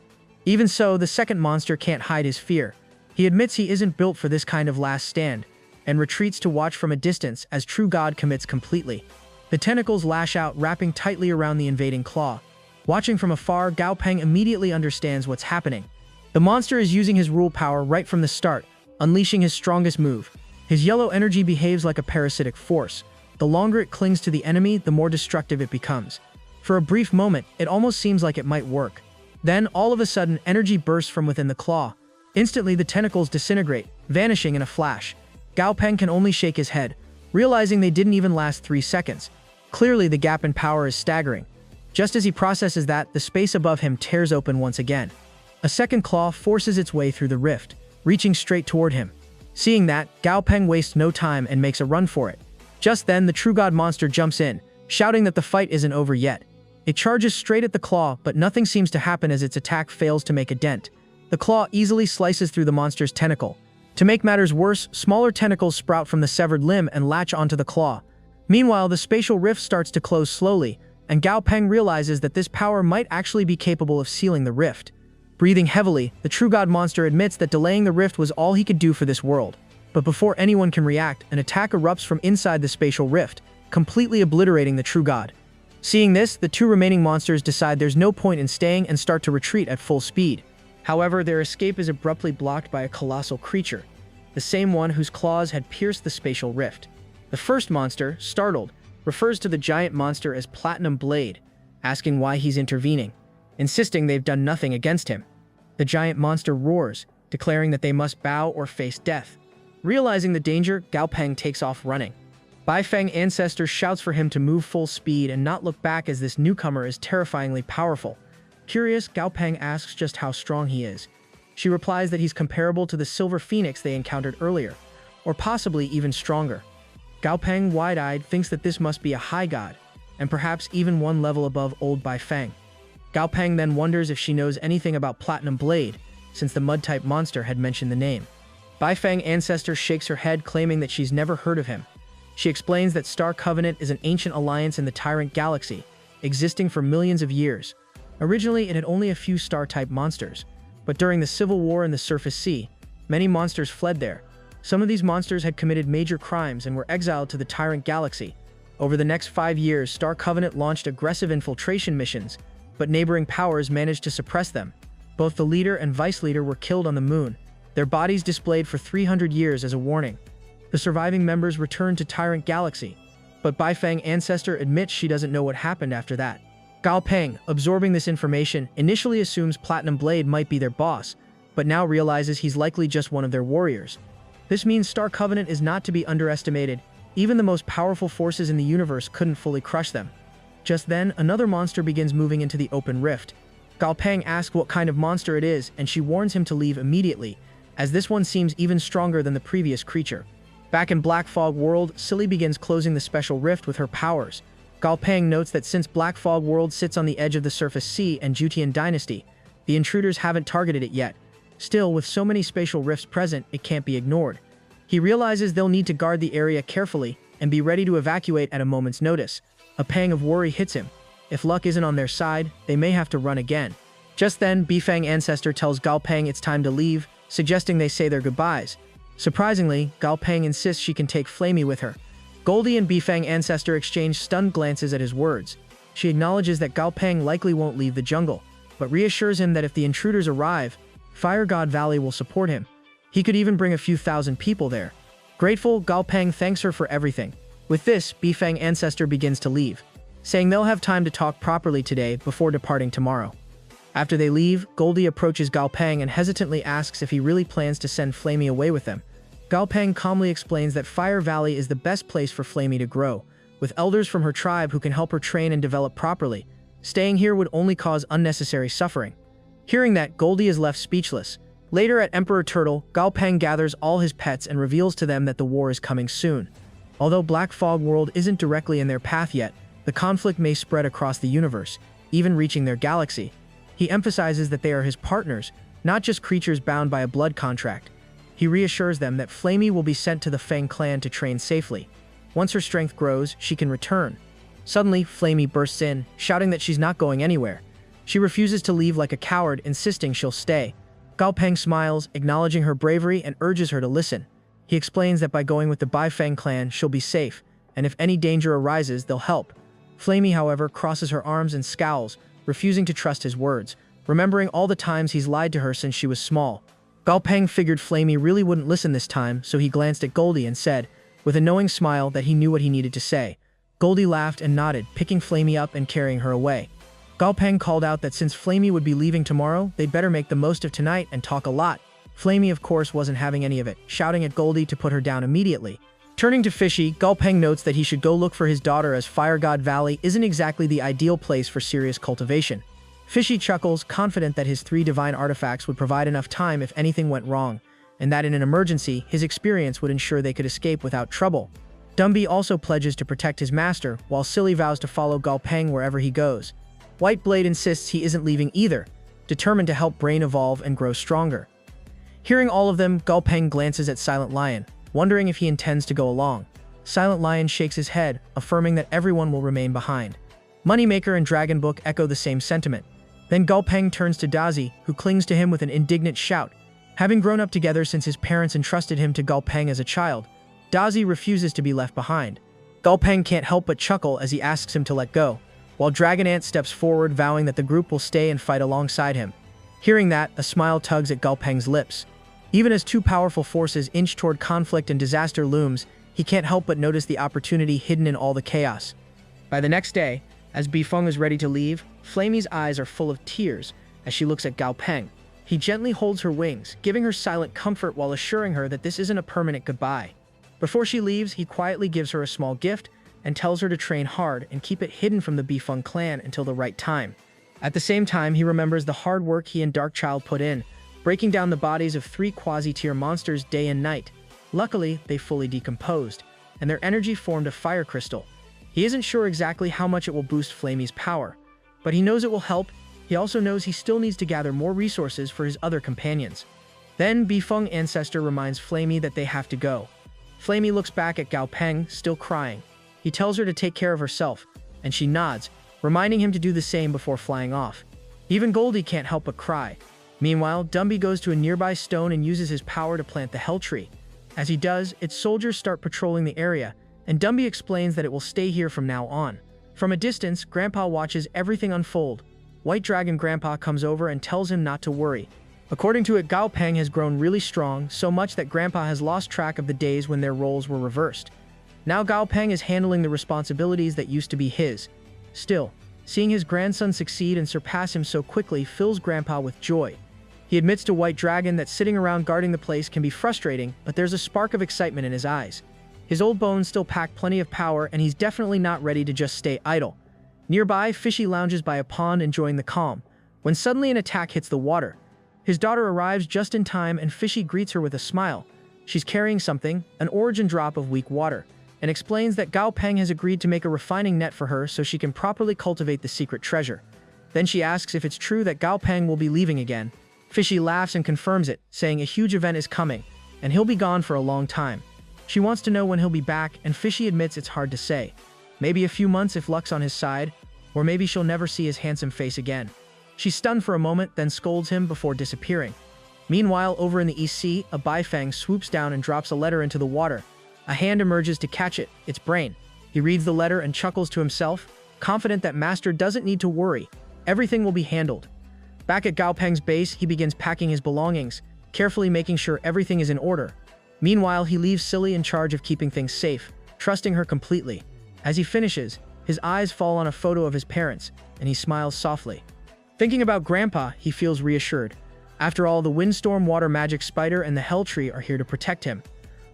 Even so, the second monster can't hide his fear. He admits he isn't built for this kind of last stand, and retreats to watch from a distance as True God commits completely. The tentacles lash out, wrapping tightly around the invading claw. Watching from afar, Gao Peng immediately understands what's happening. The monster is using his rule power right from the start, unleashing his strongest move. His yellow energy behaves like a parasitic force. The longer it clings to the enemy, the more destructive it becomes. For a brief moment, it almost seems like it might work. Then, all of a sudden, energy bursts from within the claw. Instantly, the tentacles disintegrate, vanishing in a flash. Gao Peng can only shake his head, realizing they didn't even last 3 seconds. Clearly, the gap in power is staggering. Just as he processes that, the space above him tears open once again. A second claw forces its way through the rift, reaching straight toward him. Seeing that, Gao Peng wastes no time and makes a run for it. Just then, the True God monster jumps in, shouting that the fight isn't over yet. It charges straight at the claw, but nothing seems to happen as its attack fails to make a dent. The claw easily slices through the monster's tentacle. To make matters worse, smaller tentacles sprout from the severed limb and latch onto the claw. Meanwhile, the spatial rift starts to close slowly, and Gao Peng realizes that this power might actually be capable of sealing the rift. Breathing heavily, the True God monster admits that delaying the rift was all he could do for this world. But before anyone can react, an attack erupts from inside the spatial rift, completely obliterating the True God. Seeing this, the two remaining monsters decide there's no point in staying and start to retreat at full speed. However, their escape is abruptly blocked by a colossal creature, the same one whose claws had pierced the spatial rift. The first monster, startled, refers to the giant monster as Platinum Blade, asking why he's intervening, insisting they've done nothing against him. The giant monster roars, declaring that they must bow or face death. Realizing the danger, Gao Peng takes off running. Baifeng Ancestor shouts for him to move full speed and not look back as this newcomer is terrifyingly powerful. Curious, Gao Peng asks just how strong he is. She replies that he's comparable to the Silver Phoenix they encountered earlier, or possibly even stronger. Gao Peng, wide-eyed, thinks that this must be a high god, and perhaps even one level above old Baifeng. Gao Peng then wonders if she knows anything about Platinum Blade, since the mud-type monster had mentioned the name. Baifeng Ancestor shakes her head, claiming that she's never heard of him. She explains that Star Covenant is an ancient alliance in the Tyrant Galaxy, existing for millions of years. Originally, it had only a few star-type monsters, but during the Civil War in the Surface Sea, many monsters fled there. Some of these monsters had committed major crimes and were exiled to the Tyrant Galaxy. Over the next 5 years, Star Covenant launched aggressive infiltration missions, but neighboring powers managed to suppress them. Both the leader and vice leader were killed on the moon, their bodies displayed for 300 years as a warning. The surviving members returned to Tyrant Galaxy, but Baifeng Ancestor admits she doesn't know what happened after that. Gao Peng, absorbing this information, initially assumes Platinum Blade might be their boss, but now realizes he's likely just one of their warriors. This means Star Covenant is not to be underestimated. Even the most powerful forces in the universe couldn't fully crush them. Just then, another monster begins moving into the open rift. Gao Peng asks what kind of monster it is, and she warns him to leave immediately, as this one seems even stronger than the previous creature. Back in Black Fog World, Silly begins closing the special rift with her powers. Gao Peng notes that since Black Fog World sits on the edge of the Surface Sea and Jutian Dynasty, the intruders haven't targeted it yet. Still, with so many spatial rifts present, it can't be ignored. He realizes they'll need to guard the area carefully and be ready to evacuate at a moment's notice. A pang of worry hits him. If luck isn't on their side, they may have to run again. Just then, Bifang Ancestor tells Gao Peng it's time to leave, suggesting they say their goodbyes. Surprisingly, Gao Peng insists she can take Flamey with her. Goldie and Bifang Ancestor exchange stunned glances at his words. She acknowledges that Gao Peng likely won't leave the jungle, but reassures him that if the intruders arrive, Fire God Valley will support him. He could even bring a few thousand people there. Grateful, Gao Peng thanks her for everything. With this, Bifeng ancestor begins to leave, saying they'll have time to talk properly today before departing tomorrow. After they leave, Goldie approaches Gao Peng and hesitantly asks if he really plans to send Flamey away with them. Gao Peng calmly explains that Fire Valley is the best place for Flamey to grow, with elders from her tribe who can help her train and develop properly. Staying here would only cause unnecessary suffering. Hearing that, Goldie is left speechless. Later at Emperor Turtle, Gao Peng gathers all his pets and reveals to them that the war is coming soon. Although Black Fog World isn't directly in their path yet, the conflict may spread across the universe, even reaching their galaxy. He emphasizes that they are his partners, not just creatures bound by a blood contract. He reassures them that Flamey will be sent to the Fang clan to train safely. Once her strength grows, she can return. Suddenly, Flamey bursts in, shouting that she's not going anywhere. She refuses to leave like a coward, insisting she'll stay. Gao Peng smiles, acknowledging her bravery and urges her to listen. He explains that by going with the Bai Fang clan, she'll be safe, and if any danger arises, they'll help. Flamey, however, crosses her arms and scowls, refusing to trust his words, remembering all the times he's lied to her since she was small. Gao Peng figured Flamey really wouldn't listen this time, so he glanced at Goldie and said, with a knowing smile, that he knew what he needed to say. Goldie laughed and nodded, picking Flamey up and carrying her away. Gao Peng called out that since Flamey would be leaving tomorrow, they'd better make the most of tonight and talk a lot. Flamey, of course, wasn't having any of it, shouting at Goldie to put her down immediately. Turning to Fishy, Gao Peng notes that he should go look for his daughter as Fire God Valley isn't exactly the ideal place for serious cultivation. Fishy chuckles, confident that his 3 divine artifacts would provide enough time if anything went wrong, and that in an emergency, his experience would ensure they could escape without trouble. Dumby also pledges to protect his master, while Silly vows to follow Gao Peng wherever he goes. White Blade insists he isn't leaving either, determined to help Brain evolve and grow stronger. Hearing all of them, Gao Peng glances at Silent Lion, wondering if he intends to go along. Silent Lion shakes his head, affirming that everyone will remain behind. Moneymaker and Dragon Book echo the same sentiment. Then Gao Peng turns to Dazi, who clings to him with an indignant shout. Having grown up together since his parents entrusted him to Gao Peng as a child, Dazi refuses to be left behind. Gao Peng can't help but chuckle as he asks him to let go, while Dragon Ant steps forward, vowing that the group will stay and fight alongside him. Hearing that, a smile tugs at Gao Peng's lips. Even as 2 powerful forces inch toward conflict and disaster looms, he can't help but notice the opportunity hidden in all the chaos. By the next day, as Bifeng is ready to leave, Flamey's eyes are full of tears as she looks at Gao Peng. He gently holds her wings, giving her silent comfort while assuring her that this isn't a permanent goodbye. Before she leaves, he quietly gives her a small gift and tells her to train hard and keep it hidden from the Bifeng clan until the right time. At the same time, he remembers the hard work he and Darkchild put in, breaking down the bodies of 3 quasi-tier monsters day and night. Luckily, they fully decomposed, and their energy formed a fire crystal. He isn't sure exactly how much it will boost Flamey's power, but he knows it will help. He also knows he still needs to gather more resources for his other companions. Then Bifeng Ancestor reminds Flamey that they have to go. Flamey looks back at Gao Peng, still crying. He tells her to take care of herself, and she nods, reminding him to do the same before flying off. Even Goldie can't help but cry. Meanwhile, Dumby goes to a nearby stone and uses his power to plant the Hell Tree. As he does, its soldiers start patrolling the area, and Dumby explains that it will stay here from now on. From a distance, Grandpa watches everything unfold. White Dragon Grandpa comes over and tells him not to worry. According to it, Gao Peng has grown really strong, so much that Grandpa has lost track of the days when their roles were reversed. Now Gao Peng is handling the responsibilities that used to be his. Still, seeing his grandson succeed and surpass him so quickly fills Grandpa with joy. He admits to White Dragon that sitting around guarding the place can be frustrating, but there's a spark of excitement in his eyes. His old bones still pack plenty of power, and he's definitely not ready to just stay idle. Nearby, Fishy lounges by a pond enjoying the calm, when suddenly an attack hits the water. His daughter arrives just in time, and Fishy greets her with a smile. She's carrying something, an origin drop of weak water, and explains that Gao Peng has agreed to make a refining net for her so she can properly cultivate the secret treasure. Then she asks if it's true that Gao Peng will be leaving again. Fishy laughs and confirms it, saying a huge event is coming, and he'll be gone for a long time. She wants to know when he'll be back, and Fishy admits it's hard to say. Maybe a few months if luck's on his side, or maybe she'll never see his handsome face again. She's stunned for a moment, then scolds him before disappearing. Meanwhile, over in the East Sea, a Baifang swoops down and drops a letter into the water. A hand emerges to catch it, it's Brain. He reads the letter and chuckles to himself, confident that Master doesn't need to worry. Everything will be handled. Back at Gao Peng's base, he begins packing his belongings, carefully making sure everything is in order. Meanwhile, he leaves Silly in charge of keeping things safe, trusting her completely. As he finishes, his eyes fall on a photo of his parents, and he smiles softly. Thinking about Grandpa, he feels reassured. After all, the windstorm water magic spider and the hell tree are here to protect him.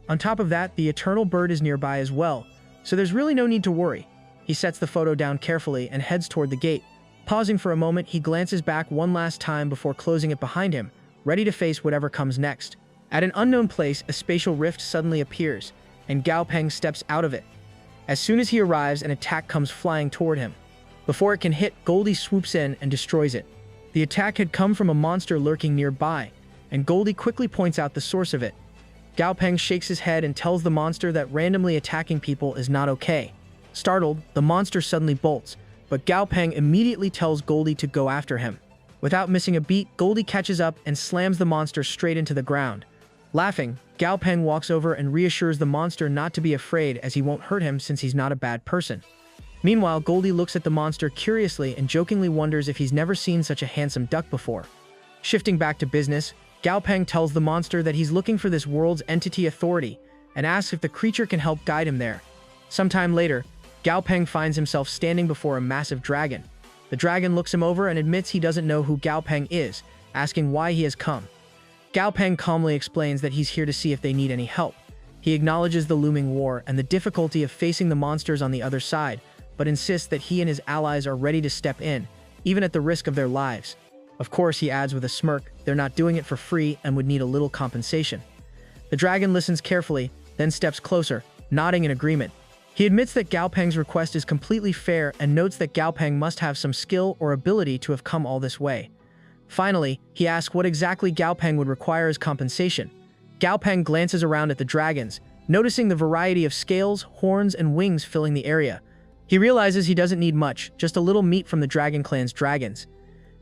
On top of that, the eternal bird is nearby as well, so there's really no need to worry. He sets the photo down carefully and heads toward the gate. Pausing for a moment, he glances back one last time before closing it behind him, ready to face whatever comes next. At an unknown place, a spatial rift suddenly appears, and Gao Peng steps out of it. As soon as he arrives, an attack comes flying toward him. Before it can hit, Goldie swoops in and destroys it. The attack had come from a monster lurking nearby, and Goldie quickly points out the source of it. Gao Peng shakes his head and tells the monster that randomly attacking people is not okay. Startled, the monster suddenly bolts, but Gao Peng immediately tells Goldie to go after him. Without missing a beat, Goldie catches up and slams the monster straight into the ground. Laughing, Gao Peng walks over and reassures the monster not to be afraid as he won't hurt him since he's not a bad person. Meanwhile, Goldie looks at the monster curiously and jokingly wonders if he's never seen such a handsome duck before. Shifting back to business, Gao Peng tells the monster that he's looking for this world's entity authority and asks if the creature can help guide him there. Sometime later, Gao Peng finds himself standing before a massive dragon. The dragon looks him over and admits he doesn't know who Gao Peng is, asking why he has come. Gao Peng calmly explains that he's here to see if they need any help. He acknowledges the looming war and the difficulty of facing the monsters on the other side, but insists that he and his allies are ready to step in, even at the risk of their lives. Of course, he adds with a smirk, they're not doing it for free and would need a little compensation. The dragon listens carefully, then steps closer, nodding in agreement. He admits that Gao Peng's request is completely fair and notes that Gao Peng must have some skill or ability to have come all this way. Finally, he asks what exactly Gao Peng would require as compensation. Gao Peng glances around at the dragons, noticing the variety of scales, horns, and wings filling the area. He realizes he doesn't need much, just a little meat from the Dragon Clan's dragons.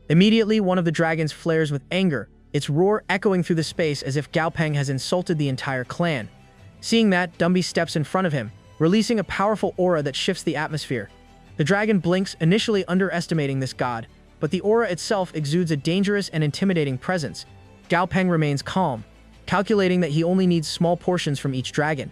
Immediately, one of the dragons flares with anger, its roar echoing through the space as if Gao Peng has insulted the entire clan. Seeing that, Dumby steps in front of him, releasing a powerful aura that shifts the atmosphere. The dragon blinks, initially underestimating this god, but the aura itself exudes a dangerous and intimidating presence. Gao Peng remains calm, calculating that he only needs small portions from each dragon.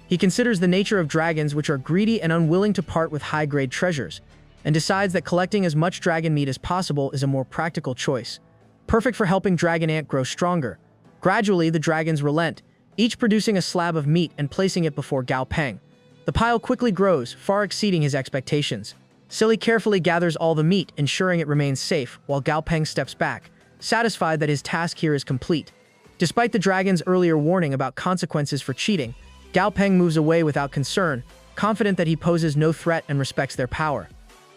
He considers the nature of dragons, which are greedy and unwilling to part with high-grade treasures, and decides that collecting as much dragon meat as possible is a more practical choice. Perfect for helping Dragon Ant grow stronger. Gradually, the dragons relent, each producing a slab of meat and placing it before Gao Peng. The pile quickly grows, far exceeding his expectations. Silly carefully gathers all the meat, ensuring it remains safe, while Gao Peng steps back, satisfied that his task here is complete. Despite the dragon's earlier warning about consequences for cheating, Gao Peng moves away without concern, confident that he poses no threat and respects their power.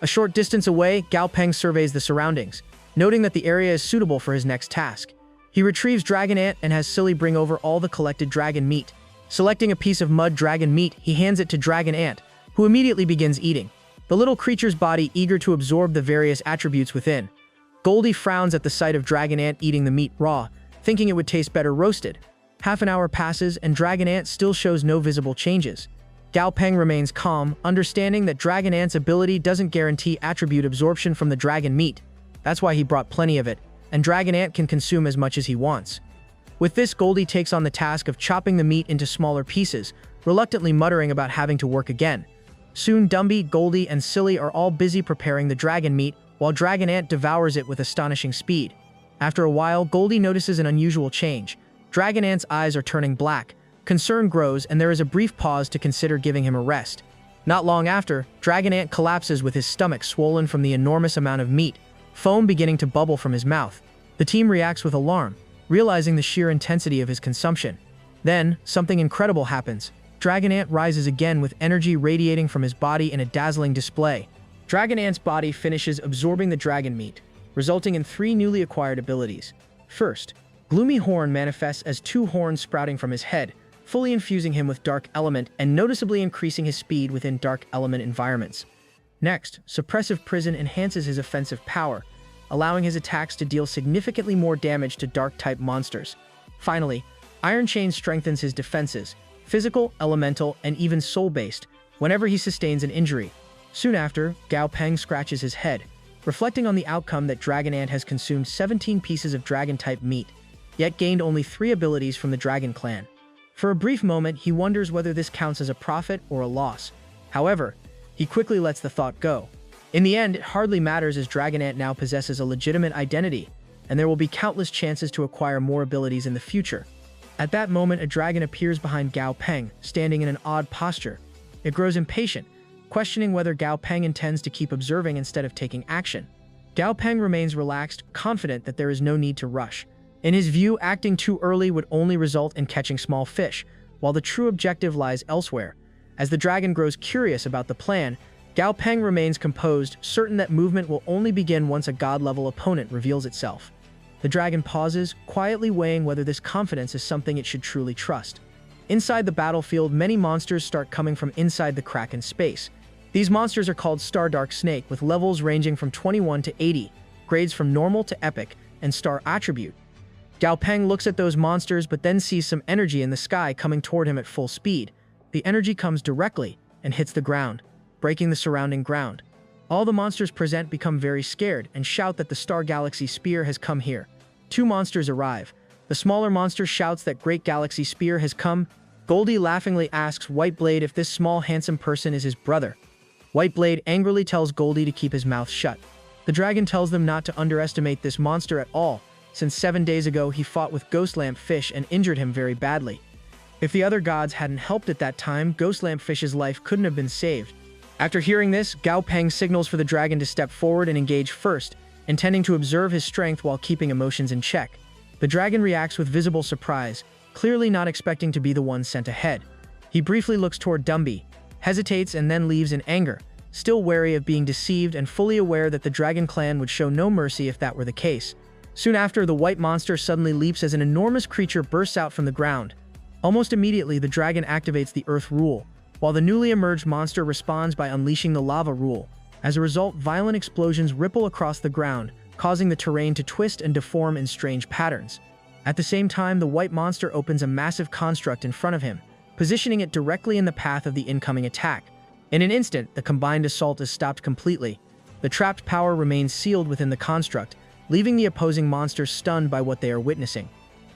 A short distance away, Gao Peng surveys the surroundings, noting that the area is suitable for his next task. He retrieves Dragon Ant and has Silly bring over all the collected dragon meat. Selecting a piece of mud dragon meat, he hands it to Dragon Ant, who immediately begins eating, the little creature's body eager to absorb the various attributes within. Goldie frowns at the sight of Dragon Ant eating the meat raw, thinking it would taste better roasted. Half an hour passes and Dragon Ant still shows no visible changes. Gao Peng remains calm, understanding that Dragon Ant's ability doesn't guarantee attribute absorption from the dragon meat. That's why he brought plenty of it, and Dragon Ant can consume as much as he wants. With this, Goldie takes on the task of chopping the meat into smaller pieces, reluctantly muttering about having to work again. Soon Dumby, Goldie, and Silly are all busy preparing the dragon meat, while Dragon Ant devours it with astonishing speed. After a while, Goldie notices an unusual change. Dragon Ant's eyes are turning black. Concern grows, and there is a brief pause to consider giving him a rest. Not long after, Dragon Ant collapses with his stomach swollen from the enormous amount of meat, foam beginning to bubble from his mouth. The team reacts with alarm, realizing the sheer intensity of his consumption. Then, something incredible happens. Dragon Ant rises again with energy radiating from his body in a dazzling display. Dragon Ant's body finishes absorbing the dragon meat, resulting in 3 newly acquired abilities. First, Gloomy Horn manifests as 2 horns sprouting from his head, fully infusing him with Dark Element and noticeably increasing his speed within Dark Element environments. Next, Suppressive Prison enhances his offensive power, allowing his attacks to deal significantly more damage to Dark-type monsters. Finally, Iron Chain strengthens his defenses, physical, elemental, and even soul-based, whenever he sustains an injury. Soon after, Gao Peng scratches his head, reflecting on the outcome that Dragon Ant has consumed 17 pieces of dragon-type meat, yet gained only 3 abilities from the Dragon Clan. For a brief moment, he wonders whether this counts as a profit or a loss. However, he quickly lets the thought go. In the end, it hardly matters as Dragon Ant now possesses a legitimate identity, and there will be countless chances to acquire more abilities in the future. At that moment, a dragon appears behind Gao Peng, standing in an odd posture. It grows impatient, questioning whether Gao Peng intends to keep observing instead of taking action. Gao Peng remains relaxed, confident that there is no need to rush. In his view, acting too early would only result in catching small fish, while the true objective lies elsewhere. As the dragon grows curious about the plan, Gao Peng remains composed, certain that movement will only begin once a god-level opponent reveals itself. The dragon pauses, quietly weighing whether this confidence is something it should truly trust. Inside the battlefield, many monsters start coming from inside the crack in space. These monsters are called Star Dark Snake, with levels ranging from 21 to 80, grades from normal to epic, and star attribute. Gao Peng looks at those monsters but then sees some energy in the sky coming toward him at full speed. The energy comes directly and hits the ground, breaking the surrounding ground. All the monsters present become very scared and shout that the Star Galaxy Spear has come here. Two monsters arrive. The smaller monster shouts that Great Galaxy Spear has come. Goldie laughingly asks Whiteblade if this small handsome person is his brother. Whiteblade angrily tells Goldie to keep his mouth shut. The dragon tells them not to underestimate this monster at all, since 7 days ago he fought with Ghostlamp Fish and injured him very badly. If the other gods hadn't helped at that time, Ghostlamp Fish's life couldn't have been saved. After hearing this, Gao Peng signals for the dragon to step forward and engage first, intending to observe his strength while keeping emotions in check. The dragon reacts with visible surprise, clearly not expecting to be the one sent ahead. He briefly looks toward Dumby, hesitates and then leaves in anger, still wary of being deceived and fully aware that the Dragon Clan would show no mercy if that were the case. Soon after, the white monster suddenly leaps as an enormous creature bursts out from the ground. Almost immediately, the dragon activates the Earth Rule, while the newly emerged monster responds by unleashing the Lava Rule. As a result, violent explosions ripple across the ground, causing the terrain to twist and deform in strange patterns. At the same time, the white monster opens a massive construct in front of him, positioning it directly in the path of the incoming attack. In an instant, the combined assault is stopped completely. The trapped power remains sealed within the construct, leaving the opposing monsters stunned by what they are witnessing.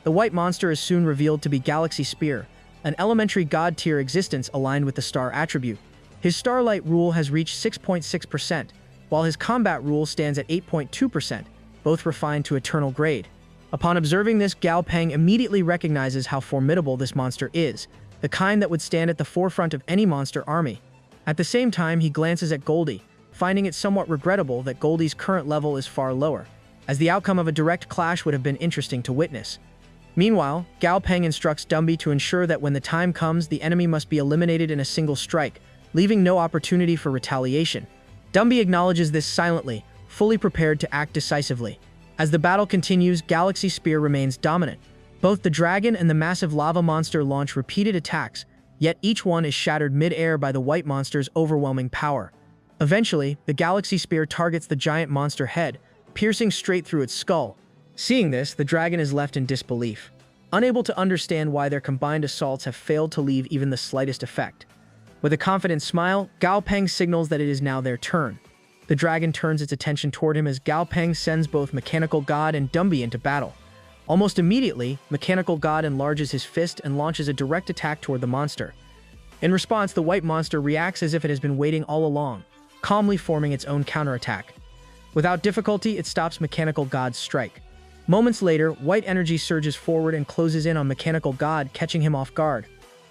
The white monster is soon revealed to be Galaxy Spear, an elementary god-tier existence aligned with the star attribute. His Starlight Rule has reached 6.6%, while his Combat Rule stands at 8.2%, both refined to Eternal Grade. Upon observing this, Gao Peng immediately recognizes how formidable this monster is, the kind that would stand at the forefront of any monster army. At the same time, he glances at Goldie, finding it somewhat regrettable that Goldie's current level is far lower, as the outcome of a direct clash would have been interesting to witness. Meanwhile, Gao Peng instructs Dumby to ensure that when the time comes, the enemy must be eliminated in a single strike, leaving no opportunity for retaliation. Dumby acknowledges this silently, fully prepared to act decisively. As the battle continues, Galaxy Spear remains dominant. Both the dragon and the massive lava monster launch repeated attacks, yet each one is shattered mid-air by the white monster's overwhelming power. Eventually, the Galaxy Spear targets the giant monster head, piercing straight through its skull. Seeing this, the dragon is left in disbelief, unable to understand why their combined assaults have failed to leave even the slightest effect. With a confident smile, Gao Peng signals that it is now their turn. The dragon turns its attention toward him as Gao Peng sends both Mechanical God and Dumby into battle. Almost immediately, Mechanical God enlarges his fist and launches a direct attack toward the monster. In response, the white monster reacts as if it has been waiting all along, calmly forming its own counterattack. Without difficulty, it stops Mechanical God's strike. Moments later, white energy surges forward and closes in on Mechanical God, catching him off guard.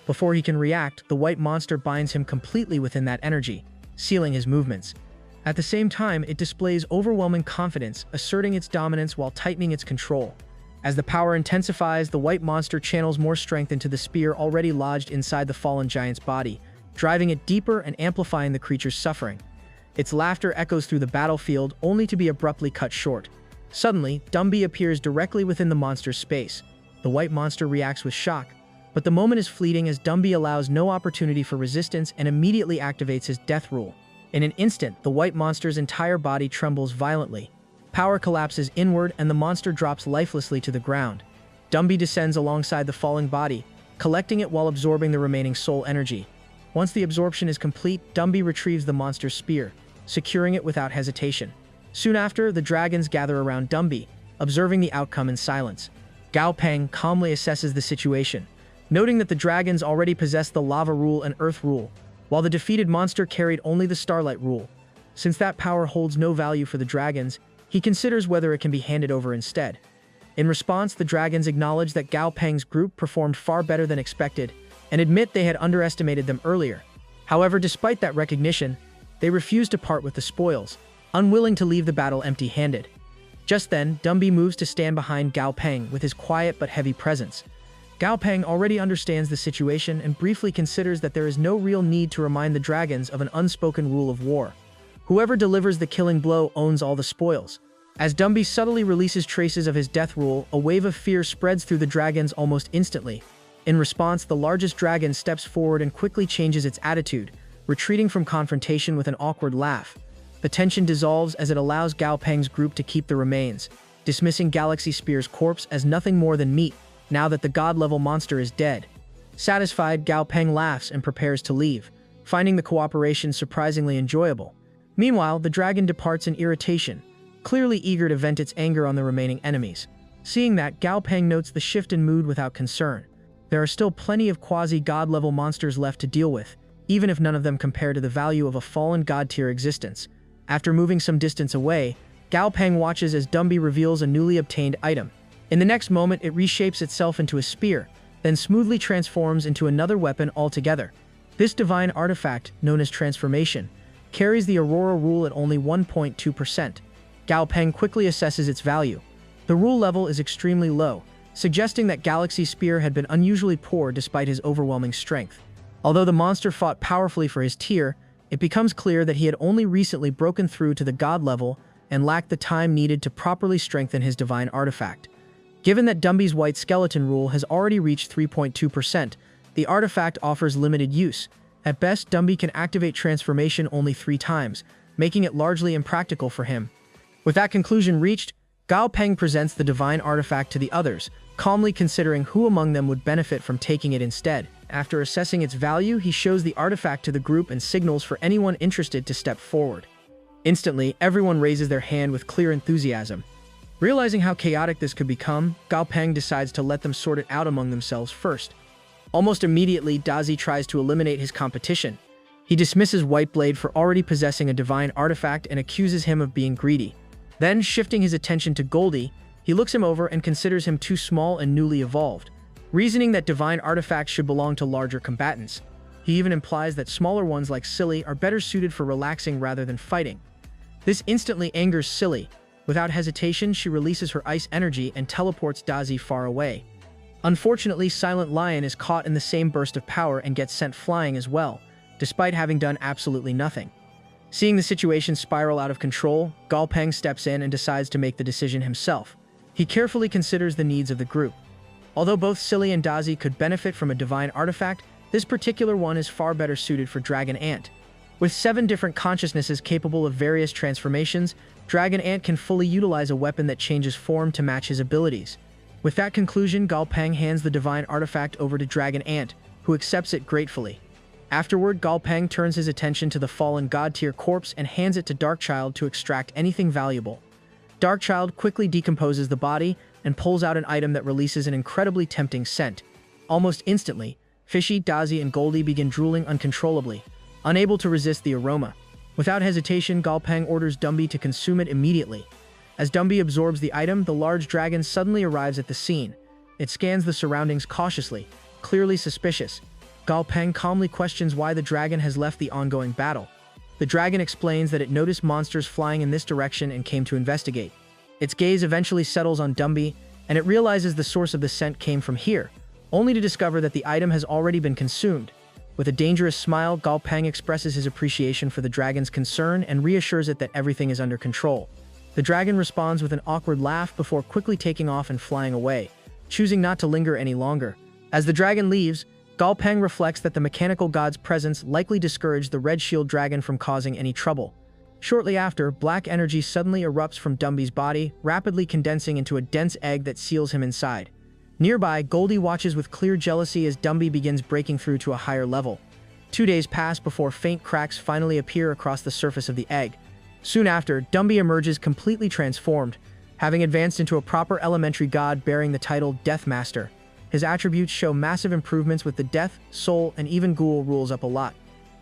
Before he can react, the white monster binds him completely within that energy, sealing his movements. At the same time, it displays overwhelming confidence, asserting its dominance while tightening its control. As the power intensifies, the white monster channels more strength into the spear already lodged inside the fallen giant's body, driving it deeper and amplifying the creature's suffering. Its laughter echoes through the battlefield, only to be abruptly cut short. Suddenly, Dumby appears directly within the monster's space. The white monster reacts with shock, but the moment is fleeting as Dumby allows no opportunity for resistance and immediately activates his death rule. In an instant, the white monster's entire body trembles violently. Power collapses inward and the monster drops lifelessly to the ground. Dumby descends alongside the falling body, collecting it while absorbing the remaining soul energy. Once the absorption is complete, Dumby retrieves the monster's spear, securing it without hesitation. Soon after, the dragons gather around Dumby, observing the outcome in silence. Gao Peng calmly assesses the situation, noting that the dragons already possessed the lava rule and earth rule, while the defeated monster carried only the starlight rule. Since that power holds no value for the dragons, he considers whether it can be handed over instead. In response, the dragons acknowledge that Gao Peng's group performed far better than expected and admit they had underestimated them earlier. However, despite that recognition, they refuse to part with the spoils, unwilling to leave the battle empty-handed. Just then, Dumby moves to stand behind Gao Peng with his quiet but heavy presence. Gao Peng already understands the situation and briefly considers that there is no real need to remind the dragons of an unspoken rule of war. Whoever delivers the killing blow owns all the spoils. As Dumby subtly releases traces of his death rule, a wave of fear spreads through the dragons almost instantly. In response, the largest dragon steps forward and quickly changes its attitude, retreating from confrontation with an awkward laugh. The tension dissolves as it allows Gao Peng's group to keep the remains, dismissing Galaxy Spear's corpse as nothing more than meat, now that the god-level monster is dead. Satisfied, Gao Peng laughs and prepares to leave, finding the cooperation surprisingly enjoyable. Meanwhile, the dragon departs in irritation, clearly eager to vent its anger on the remaining enemies. Seeing that, Gao Peng notes the shift in mood without concern. There are still plenty of quasi-god-level monsters left to deal with, even if none of them compare to the value of a fallen god-tier existence. After moving some distance away, Gao Peng watches as Dumby reveals a newly obtained item. In the next moment, it reshapes itself into a spear, then smoothly transforms into another weapon altogether. This divine artifact, known as Transformation, carries the Aurora rule at only 1.2%. Gao Peng quickly assesses its value. The rule level is extremely low, suggesting that Galaxy Spear had been unusually poor despite his overwhelming strength. Although the monster fought powerfully for his tier, it becomes clear that he had only recently broken through to the god level and lacked the time needed to properly strengthen his divine artifact. Given that Dumby's white skeleton rule has already reached 3.2%, the artifact offers limited use. At best, Dumby can activate transformation only 3 times, making it largely impractical for him. With that conclusion reached, Gao Peng presents the divine artifact to the others, calmly considering who among them would benefit from taking it instead. After assessing its value, he shows the artifact to the group and signals for anyone interested to step forward. Instantly, everyone raises their hand with clear enthusiasm. Realizing how chaotic this could become, Gao Peng decides to let them sort it out among themselves first. Almost immediately, Dazi tries to eliminate his competition. He dismisses Whiteblade for already possessing a divine artifact and accuses him of being greedy. Then, shifting his attention to Goldie, he looks him over and considers him too small and newly evolved, reasoning that divine artifacts should belong to larger combatants. He even implies that smaller ones like Silly are better suited for relaxing rather than fighting. This instantly angers Silly. Without hesitation, she releases her ice energy and teleports Dazi far away. Unfortunately, Silent Lion is caught in the same burst of power and gets sent flying as well, despite having done absolutely nothing. Seeing the situation spiral out of control, Gao Peng steps in and decides to make the decision himself. He carefully considers the needs of the group. Although both Silly and Dazi could benefit from a divine artifact, this particular one is far better suited for Dragon Ant. With 7 different consciousnesses capable of various transformations, Dragon Ant can fully utilize a weapon that changes form to match his abilities. With that conclusion, Gao Peng hands the divine artifact over to Dragon Ant, who accepts it gratefully. Afterward, Gao Peng turns his attention to the fallen god-tier corpse and hands it to Darkchild to extract anything valuable. Darkchild quickly decomposes the body and pulls out an item that releases an incredibly tempting scent. Almost instantly, Fishy, Dazi, and Goldie begin drooling uncontrollably, unable to resist the aroma. Without hesitation, Gao Peng orders Dumby to consume it immediately. As Dumby absorbs the item, the large dragon suddenly arrives at the scene. It scans the surroundings cautiously, clearly suspicious. Gao Peng calmly questions why the dragon has left the ongoing battle. The dragon explains that it noticed monsters flying in this direction and came to investigate. Its gaze eventually settles on Dumby, and it realizes the source of the scent came from here, only to discover that the item has already been consumed. With a dangerous smile, Gao Peng expresses his appreciation for the dragon's concern and reassures it that everything is under control. The dragon responds with an awkward laugh before quickly taking off and flying away, choosing not to linger any longer. As the dragon leaves, Gao Peng reflects that the mechanical god's presence likely discouraged the Red Shield Dragon from causing any trouble. Shortly after, black energy suddenly erupts from Dumby's body, rapidly condensing into a dense egg that seals him inside. Nearby, Goldie watches with clear jealousy as Dumby begins breaking through to a higher level. 2 days pass before faint cracks finally appear across the surface of the egg. Soon after, Dumby emerges completely transformed, having advanced into a proper elementary god bearing the title Death Master. his attributes show massive improvements with the Death, Soul, and even Ghoul rules up a lot.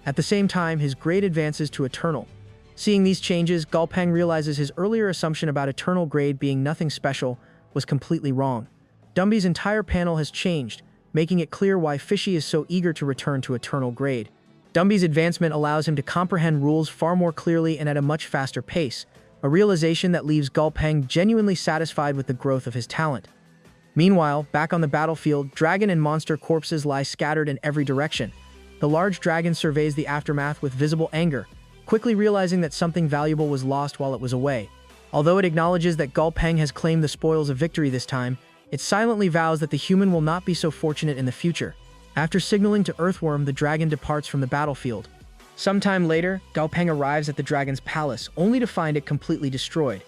At the same time, his grade advances to Eternal. Seeing these changes, Galpeng realizes his earlier assumption about Eternal grade being nothing special was completely wrong. Dumby's entire panel has changed, making it clear why Fishy is so eager to return to Eternal grade. Dumby's advancement allows him to comprehend rules far more clearly and at a much faster pace, a realization that leaves Galpeng genuinely satisfied with the growth of his talent. Meanwhile, back on the battlefield, dragon and monster corpses lie scattered in every direction. The large dragon surveys the aftermath with visible anger, quickly realizing that something valuable was lost while it was away. Although it acknowledges that Galpeng has claimed the spoils of victory this time, it silently vows that the human will not be so fortunate in the future. After signaling to Earthworm, the dragon departs from the battlefield. Sometime later, Galpeng arrives at the dragon's palace, only to find it completely destroyed.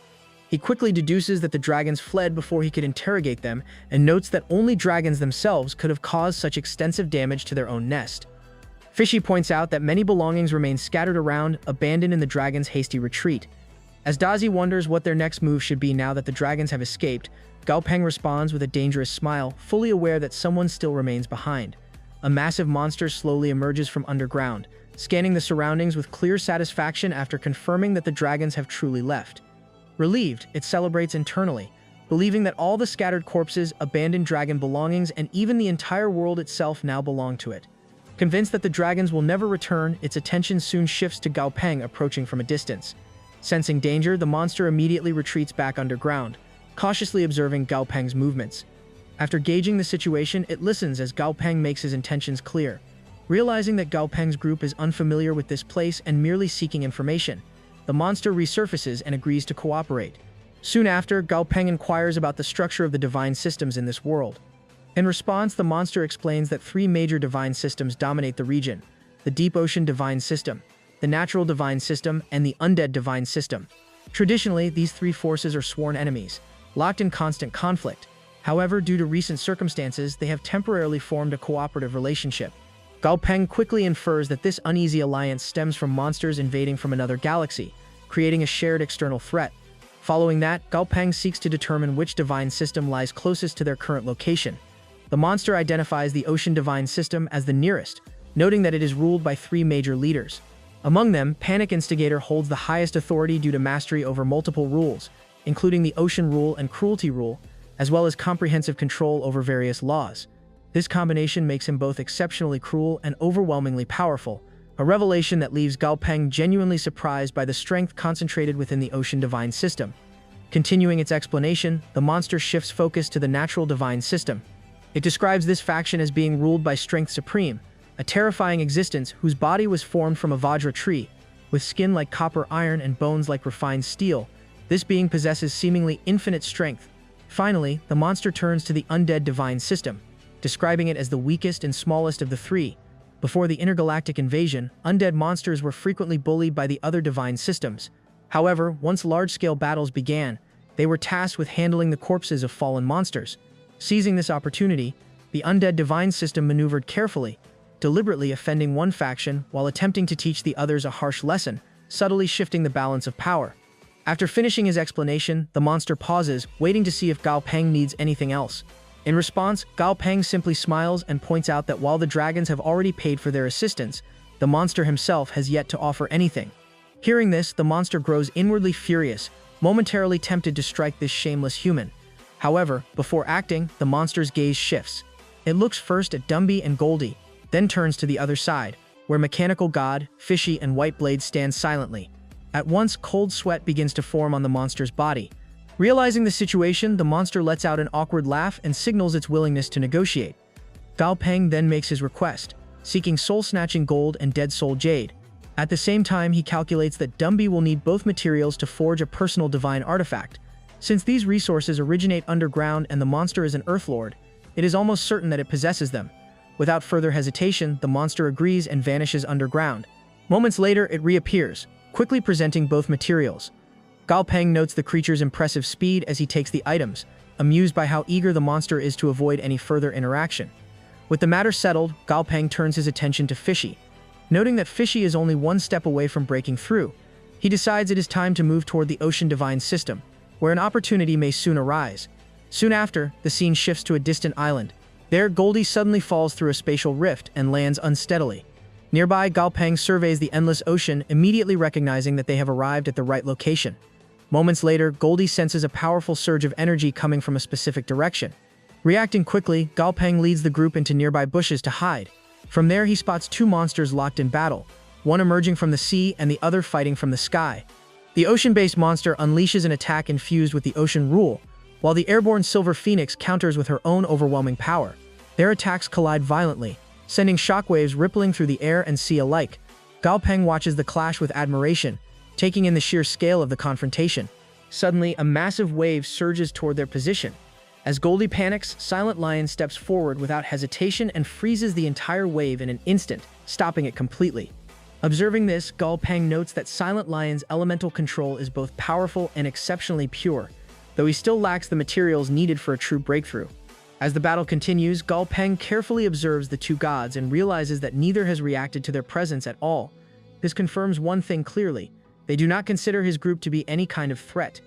He quickly deduces that the dragons fled before he could interrogate them, and notes that only dragons themselves could have caused such extensive damage to their own nest. Fishy points out that many belongings remain scattered around, abandoned in the dragon's hasty retreat. As Dazi wonders what their next move should be now that the dragons have escaped, Galpeng responds with a dangerous smile, fully aware that someone still remains behind. A massive monster slowly emerges from underground, scanning the surroundings with clear satisfaction after confirming that the dragons have truly left. Relieved, it celebrates internally, believing that all the scattered corpses, abandoned dragon belongings, and even the entire world itself now belong to it. Convinced that the dragons will never return, its attention soon shifts to Galpeng approaching from a distance. Sensing danger, the monster immediately retreats back underground, cautiously observing Galpeng's movements. After gauging the situation, it listens as Galpeng makes his intentions clear. Realizing that Galpeng's group is unfamiliar with this place and merely seeking information, the monster resurfaces and agrees to cooperate. Soon after, Galpeng inquires about the structure of the divine systems in this world. In response, the monster explains that three major divine systems dominate the region: the Deep Ocean Divine System, the Natural Divine System, and the Undead Divine System. Traditionally, these three forces are sworn enemies, locked in constant conflict. However, due to recent circumstances, they have temporarily formed a cooperative relationship. Galpeng quickly infers that this uneasy alliance stems from monsters invading from another galaxy, creating a shared external threat. Following that, Galpeng seeks to determine which divine system lies closest to their current location. The monster identifies the Ocean Divine System as the nearest, noting that it is ruled by three major leaders. Among them, Panic Instigator holds the highest authority due to mastery over multiple rules, including the Ocean Rule and Cruelty Rule, as well as comprehensive control over various laws. This combination makes him both exceptionally cruel and overwhelmingly powerful, a revelation that leaves Galpeng genuinely surprised by the strength concentrated within the Ocean Divine System. Continuing its explanation, the monster shifts focus to the Natural Divine System. It describes this faction as being ruled by Strength Supreme, a terrifying existence whose body was formed from a Vajra tree, with skin like copper iron and bones like refined steel. This being possesses seemingly infinite strength. Finally, the monster turns to the Undead Divine System, describing it as the weakest and smallest of the three. Before the intergalactic invasion, undead monsters were frequently bullied by the other divine systems. However, once large-scale battles began, they were tasked with handling the corpses of fallen monsters. Seizing this opportunity, the Undead Divine System maneuvered carefully, deliberately offending one faction while attempting to teach the others a harsh lesson, subtly shifting the balance of power. After finishing his explanation, the monster pauses, waiting to see if Galpeng needs anything else. In response, Galpeng simply smiles and points out that while the dragons have already paid for their assistance, the monster himself has yet to offer anything. Hearing this, the monster grows inwardly furious, momentarily tempted to strike this shameless human. However, before acting, the monster's gaze shifts. It looks first at Dumby and Goldie, then turns to the other side, where Mechanical God, Fishy, and Whiteblade stand silently. At once, cold sweat begins to form on the monster's body. Realizing the situation, the monster lets out an awkward laugh and signals its willingness to negotiate. Galpeng then makes his request, seeking soul-snatching gold and dead soul jade. At the same time, he calculates that Dumby will need both materials to forge a personal divine artifact. Since these resources originate underground and the monster is an Earthlord, it is almost certain that it possesses them. Without further hesitation, the monster agrees and vanishes underground. Moments later, it reappears, quickly presenting both materials. Galpeng notes the creature's impressive speed as he takes the items, amused by how eager the monster is to avoid any further interaction. With the matter settled, Galpeng turns his attention to Fishy. Noting that Fishy is only one step away from breaking through, he decides it is time to move toward the Ocean Divine System, where an opportunity may soon arise. Soon after, the scene shifts to a distant island. There, Goldie suddenly falls through a spatial rift and lands unsteadily. Nearby, Galpeng surveys the endless ocean, immediately recognizing that they have arrived at the right location. Moments later, Goldie senses a powerful surge of energy coming from a specific direction. Reacting quickly, Galpeng leads the group into nearby bushes to hide. From there, he spots two monsters locked in battle, one emerging from the sea and the other fighting from the sky. The ocean-based monster unleashes an attack infused with the ocean rule, while the airborne Silver Phoenix counters with her own overwhelming power. Their attacks collide violently, sending shockwaves rippling through the air and sea alike. Galpeng watches the clash with admiration, taking in the sheer scale of the confrontation. Suddenly, a massive wave surges toward their position. As Goldie panics, Silent Lion steps forward without hesitation and freezes the entire wave in an instant, stopping it completely. Observing this, Galpeng notes that Silent Lion's elemental control is both powerful and exceptionally pure, though he still lacks the materials needed for a true breakthrough. As the battle continues, Galpeng carefully observes the two gods and realizes that neither has reacted to their presence at all. This confirms one thing clearly: they do not consider his group to be any kind of threat.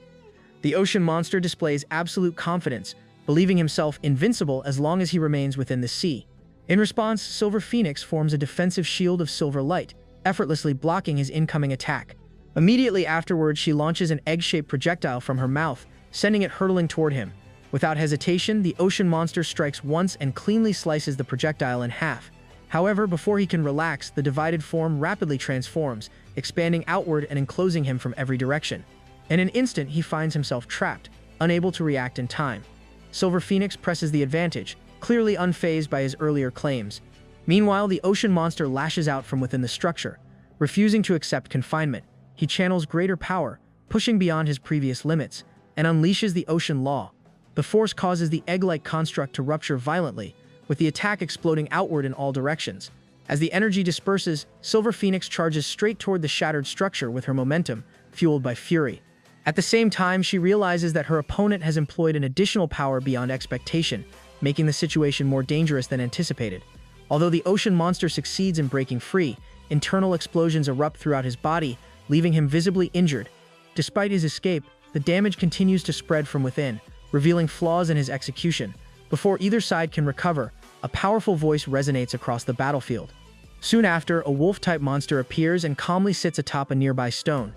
The ocean monster displays absolute confidence, believing himself invincible as long as he remains within the sea. In response, Silver Phoenix forms a defensive shield of silver light, effortlessly blocking his incoming attack. Immediately afterwards, she launches an egg-shaped projectile from her mouth, sending it hurtling toward him. Without hesitation, the ocean monster strikes once and cleanly slices the projectile in half. However, before he can relax, the divided form rapidly transforms, expanding outward and enclosing him from every direction. In an instant, he finds himself trapped, unable to react in time. Silver Phoenix presses the advantage, clearly unfazed by his earlier claims. Meanwhile, the ocean monster lashes out from within the structure. Refusing to accept confinement, he channels greater power, pushing beyond his previous limits, and unleashes the ocean law. The force causes the egg-like construct to rupture violently, with the attack exploding outward in all directions. As the energy disperses, Silver Phoenix charges straight toward the shattered structure with her momentum, fueled by fury. At the same time, she realizes that her opponent has employed an additional power beyond expectation, making the situation more dangerous than anticipated. Although the ocean monster succeeds in breaking free, internal explosions erupt throughout his body, leaving him visibly injured. Despite his escape, the damage continues to spread from within, revealing flaws in his execution. Before either side can recover, a powerful voice resonates across the battlefield. Soon after, a wolf-type monster appears and calmly sits atop a nearby stone.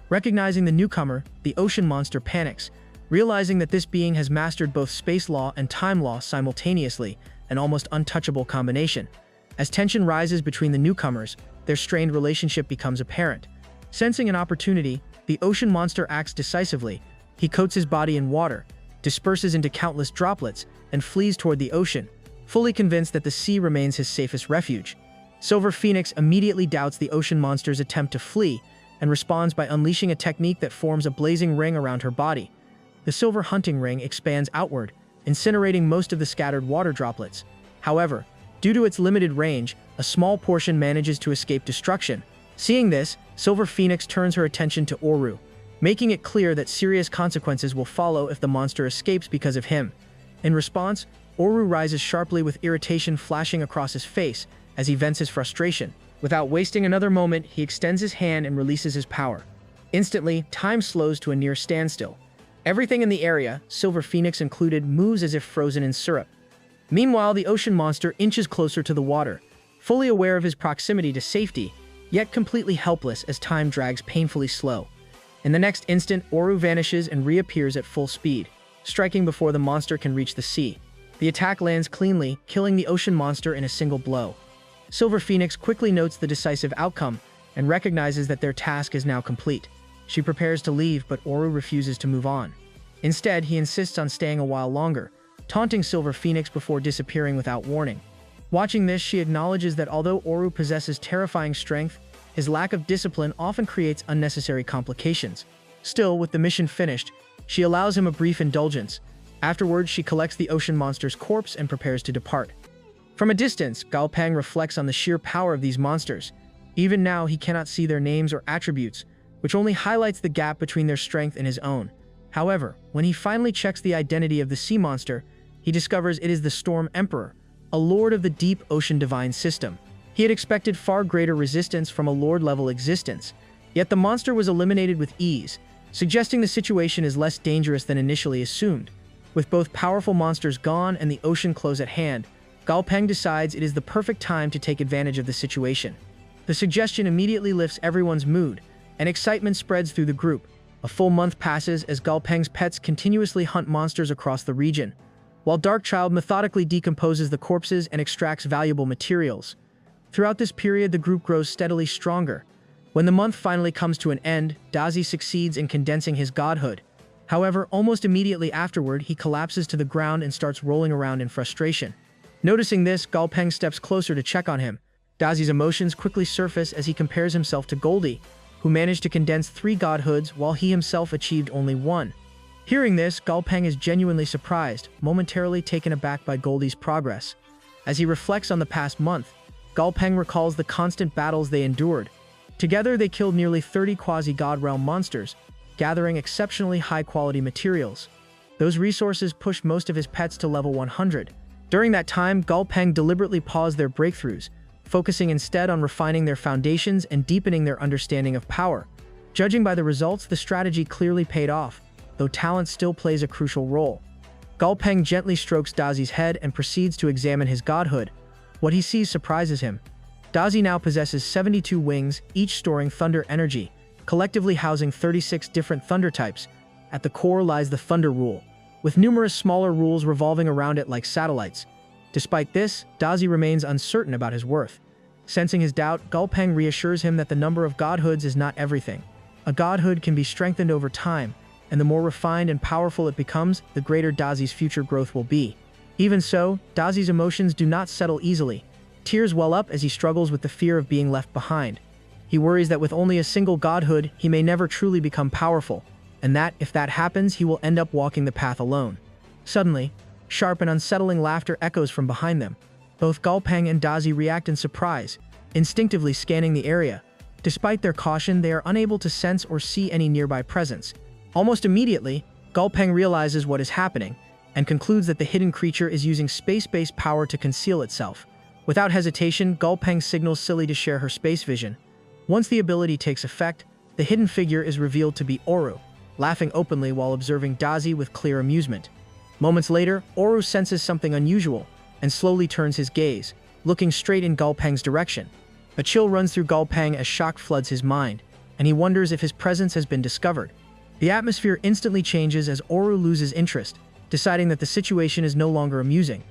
Recognizing the newcomer, the ocean monster panics, realizing that this being has mastered both space law and time law simultaneously, an almost untouchable combination. As tension rises between the newcomers, their strained relationship becomes apparent. Sensing an opportunity, the ocean monster acts decisively. He coats his body in water, disperses into countless droplets, and flees toward the ocean, fully convinced that the sea remains his safest refuge. Silver Phoenix immediately doubts the ocean monster's attempt to flee, and responds by unleashing a technique that forms a blazing ring around her body. The silver hunting ring expands outward, incinerating most of the scattered water droplets. However, due to its limited range, a small portion manages to escape destruction. Seeing this, Silver Phoenix turns her attention to Oru, making it clear that serious consequences will follow if the monster escapes because of him. In response, Oru rises sharply with irritation flashing across his face as he vents his frustration. Without wasting another moment, he extends his hand and releases his power. Instantly, time slows to a near standstill. Everything in the area, Silver Phoenix included, moves as if frozen in syrup. Meanwhile, the ocean monster inches closer to the water, fully aware of his proximity to safety, yet completely helpless as time drags painfully slow. In the next instant, Oru vanishes and reappears at full speed, striking before the monster can reach the sea. The attack lands cleanly, killing the ocean monster in a single blow. Silver Phoenix quickly notes the decisive outcome and recognizes that their task is now complete. She prepares to leave, but Oru refuses to move on. Instead, he insists on staying a while longer, taunting Silver Phoenix before disappearing without warning. Watching this, she acknowledges that although Oru possesses terrifying strength, his lack of discipline often creates unnecessary complications. Still, with the mission finished, she allows him a brief indulgence. Afterwards, she collects the ocean monster's corpse and prepares to depart. From a distance, Galpeng reflects on the sheer power of these monsters. Even now, he cannot see their names or attributes, which only highlights the gap between their strength and his own. However, when he finally checks the identity of the sea monster, he discovers it is the Storm Emperor, a lord of the deep ocean divine system. He had expected far greater resistance from a lord-level existence, yet the monster was eliminated with ease, suggesting the situation is less dangerous than initially assumed. With both powerful monsters gone and the ocean close at hand, Gao Peng decides it is the perfect time to take advantage of the situation. The suggestion immediately lifts everyone's mood, and excitement spreads through the group. A full month passes as Gao Peng's pets continuously hunt monsters across the region, while Darkchild methodically decomposes the corpses and extracts valuable materials. Throughout this period, the group grows steadily stronger. When the month finally comes to an end, Dazi succeeds in condensing his godhood. However, almost immediately afterward, he collapses to the ground and starts rolling around in frustration. Noticing this, Gao Peng steps closer to check on him. Dazi's emotions quickly surface as he compares himself to Goldie, who managed to condense 3 godhoods while he himself achieved only 1. Hearing this, Gao Peng is genuinely surprised, momentarily taken aback by Goldie's progress. As he reflects on the past month, Gao Peng recalls the constant battles they endured. Together, they killed nearly 30 quasi-god realm monsters, gathering exceptionally high-quality materials. Those resources pushed most of his pets to level 100. During that time, Gao Peng deliberately paused their breakthroughs, focusing instead on refining their foundations and deepening their understanding of power. Judging by the results, the strategy clearly paid off, though talent still plays a crucial role. Gao Peng gently strokes Dazi's head and proceeds to examine his godhood. What he sees surprises him. Dazi now possesses 72 wings, each storing thunder energy, collectively housing 36 different thunder types. At the core lies the thunder rule, with numerous smaller rules revolving around it like satellites. Despite this, Dazi remains uncertain about his worth. Sensing his doubt, Gao Peng reassures him that the number of godhoods is not everything. A godhood can be strengthened over time, and the more refined and powerful it becomes, the greater Dazi's future growth will be. Even so, Dazi's emotions do not settle easily. Tears well up as he struggles with the fear of being left behind. He worries that with only a single godhood, he may never truly become powerful, and that, if that happens, he will end up walking the path alone. Suddenly, sharp and unsettling laughter echoes from behind them. Both Gao Peng and Dazi react in surprise, instinctively scanning the area. Despite their caution, they are unable to sense or see any nearby presence. Almost immediately, Gao Peng realizes what is happening, and concludes that the hidden creature is using space-based power to conceal itself. Without hesitation, Gao Peng signals Silly to share her space vision. Once the ability takes effect, the hidden figure is revealed to be Oru, laughing openly while observing Dazi with clear amusement. Moments later, Oru senses something unusual and slowly turns his gaze, looking straight in Gao Peng's direction. A chill runs through Gao Peng as shock floods his mind, and he wonders if his presence has been discovered. The atmosphere instantly changes as Oru loses interest, deciding that the situation is no longer amusing.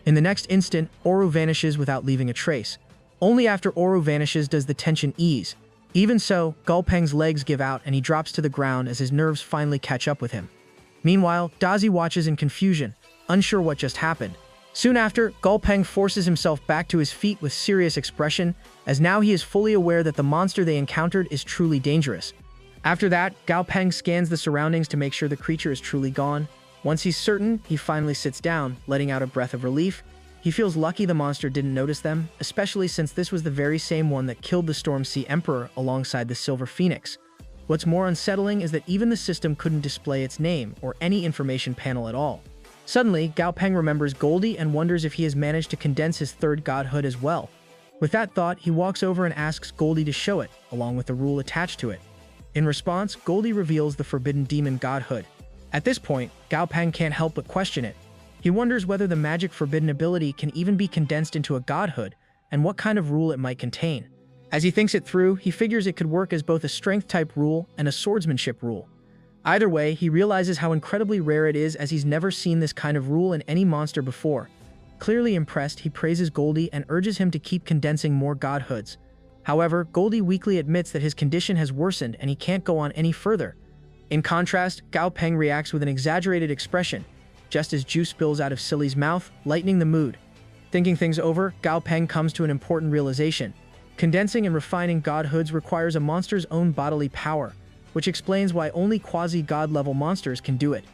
In the next instant, Oru vanishes without leaving a trace. Only after Oru vanishes does the tension ease. Even so, Gao Peng's legs give out and he drops to the ground as his nerves finally catch up with him. Meanwhile, Dazi watches in confusion, unsure what just happened. Soon after, Gao Peng forces himself back to his feet with serious expression, as now he is fully aware that the monster they encountered is truly dangerous. After that, Gao Peng scans the surroundings to make sure the creature is truly gone. Once he's certain, he finally sits down, letting out a breath of relief. He feels lucky the monster didn't notice them, especially since this was the very same one that killed the Storm Sea Emperor alongside the Silver Phoenix. What's more unsettling is that even the system couldn't display its name or any information panel at all. Suddenly, Gao Peng remembers Goldie and wonders if he has managed to condense his third godhood as well. With that thought, he walks over and asks Goldie to show it, along with the rule attached to it. In response, Goldie reveals the Forbidden Demon godhood. At this point, Gao Peng can't help but question it. He wonders whether the magic forbidden ability can even be condensed into a godhood, and what kind of rule it might contain. As he thinks it through, he figures it could work as both a strength-type rule and a swordsmanship rule. Either way, he realizes how incredibly rare it is, as he's never seen this kind of rule in any monster before. Clearly impressed, he praises Goldie and urges him to keep condensing more godhoods. However, Goldie weakly admits that his condition has worsened and he can't go on any further. In contrast, Gao Peng reacts with an exaggerated expression, just as juice spills out of Silly's mouth, lightening the mood. Thinking things over, Gao Peng comes to an important realization. Condensing and refining godhoods requires a monster's own bodily power, which explains why only quasi-god level monsters can do it.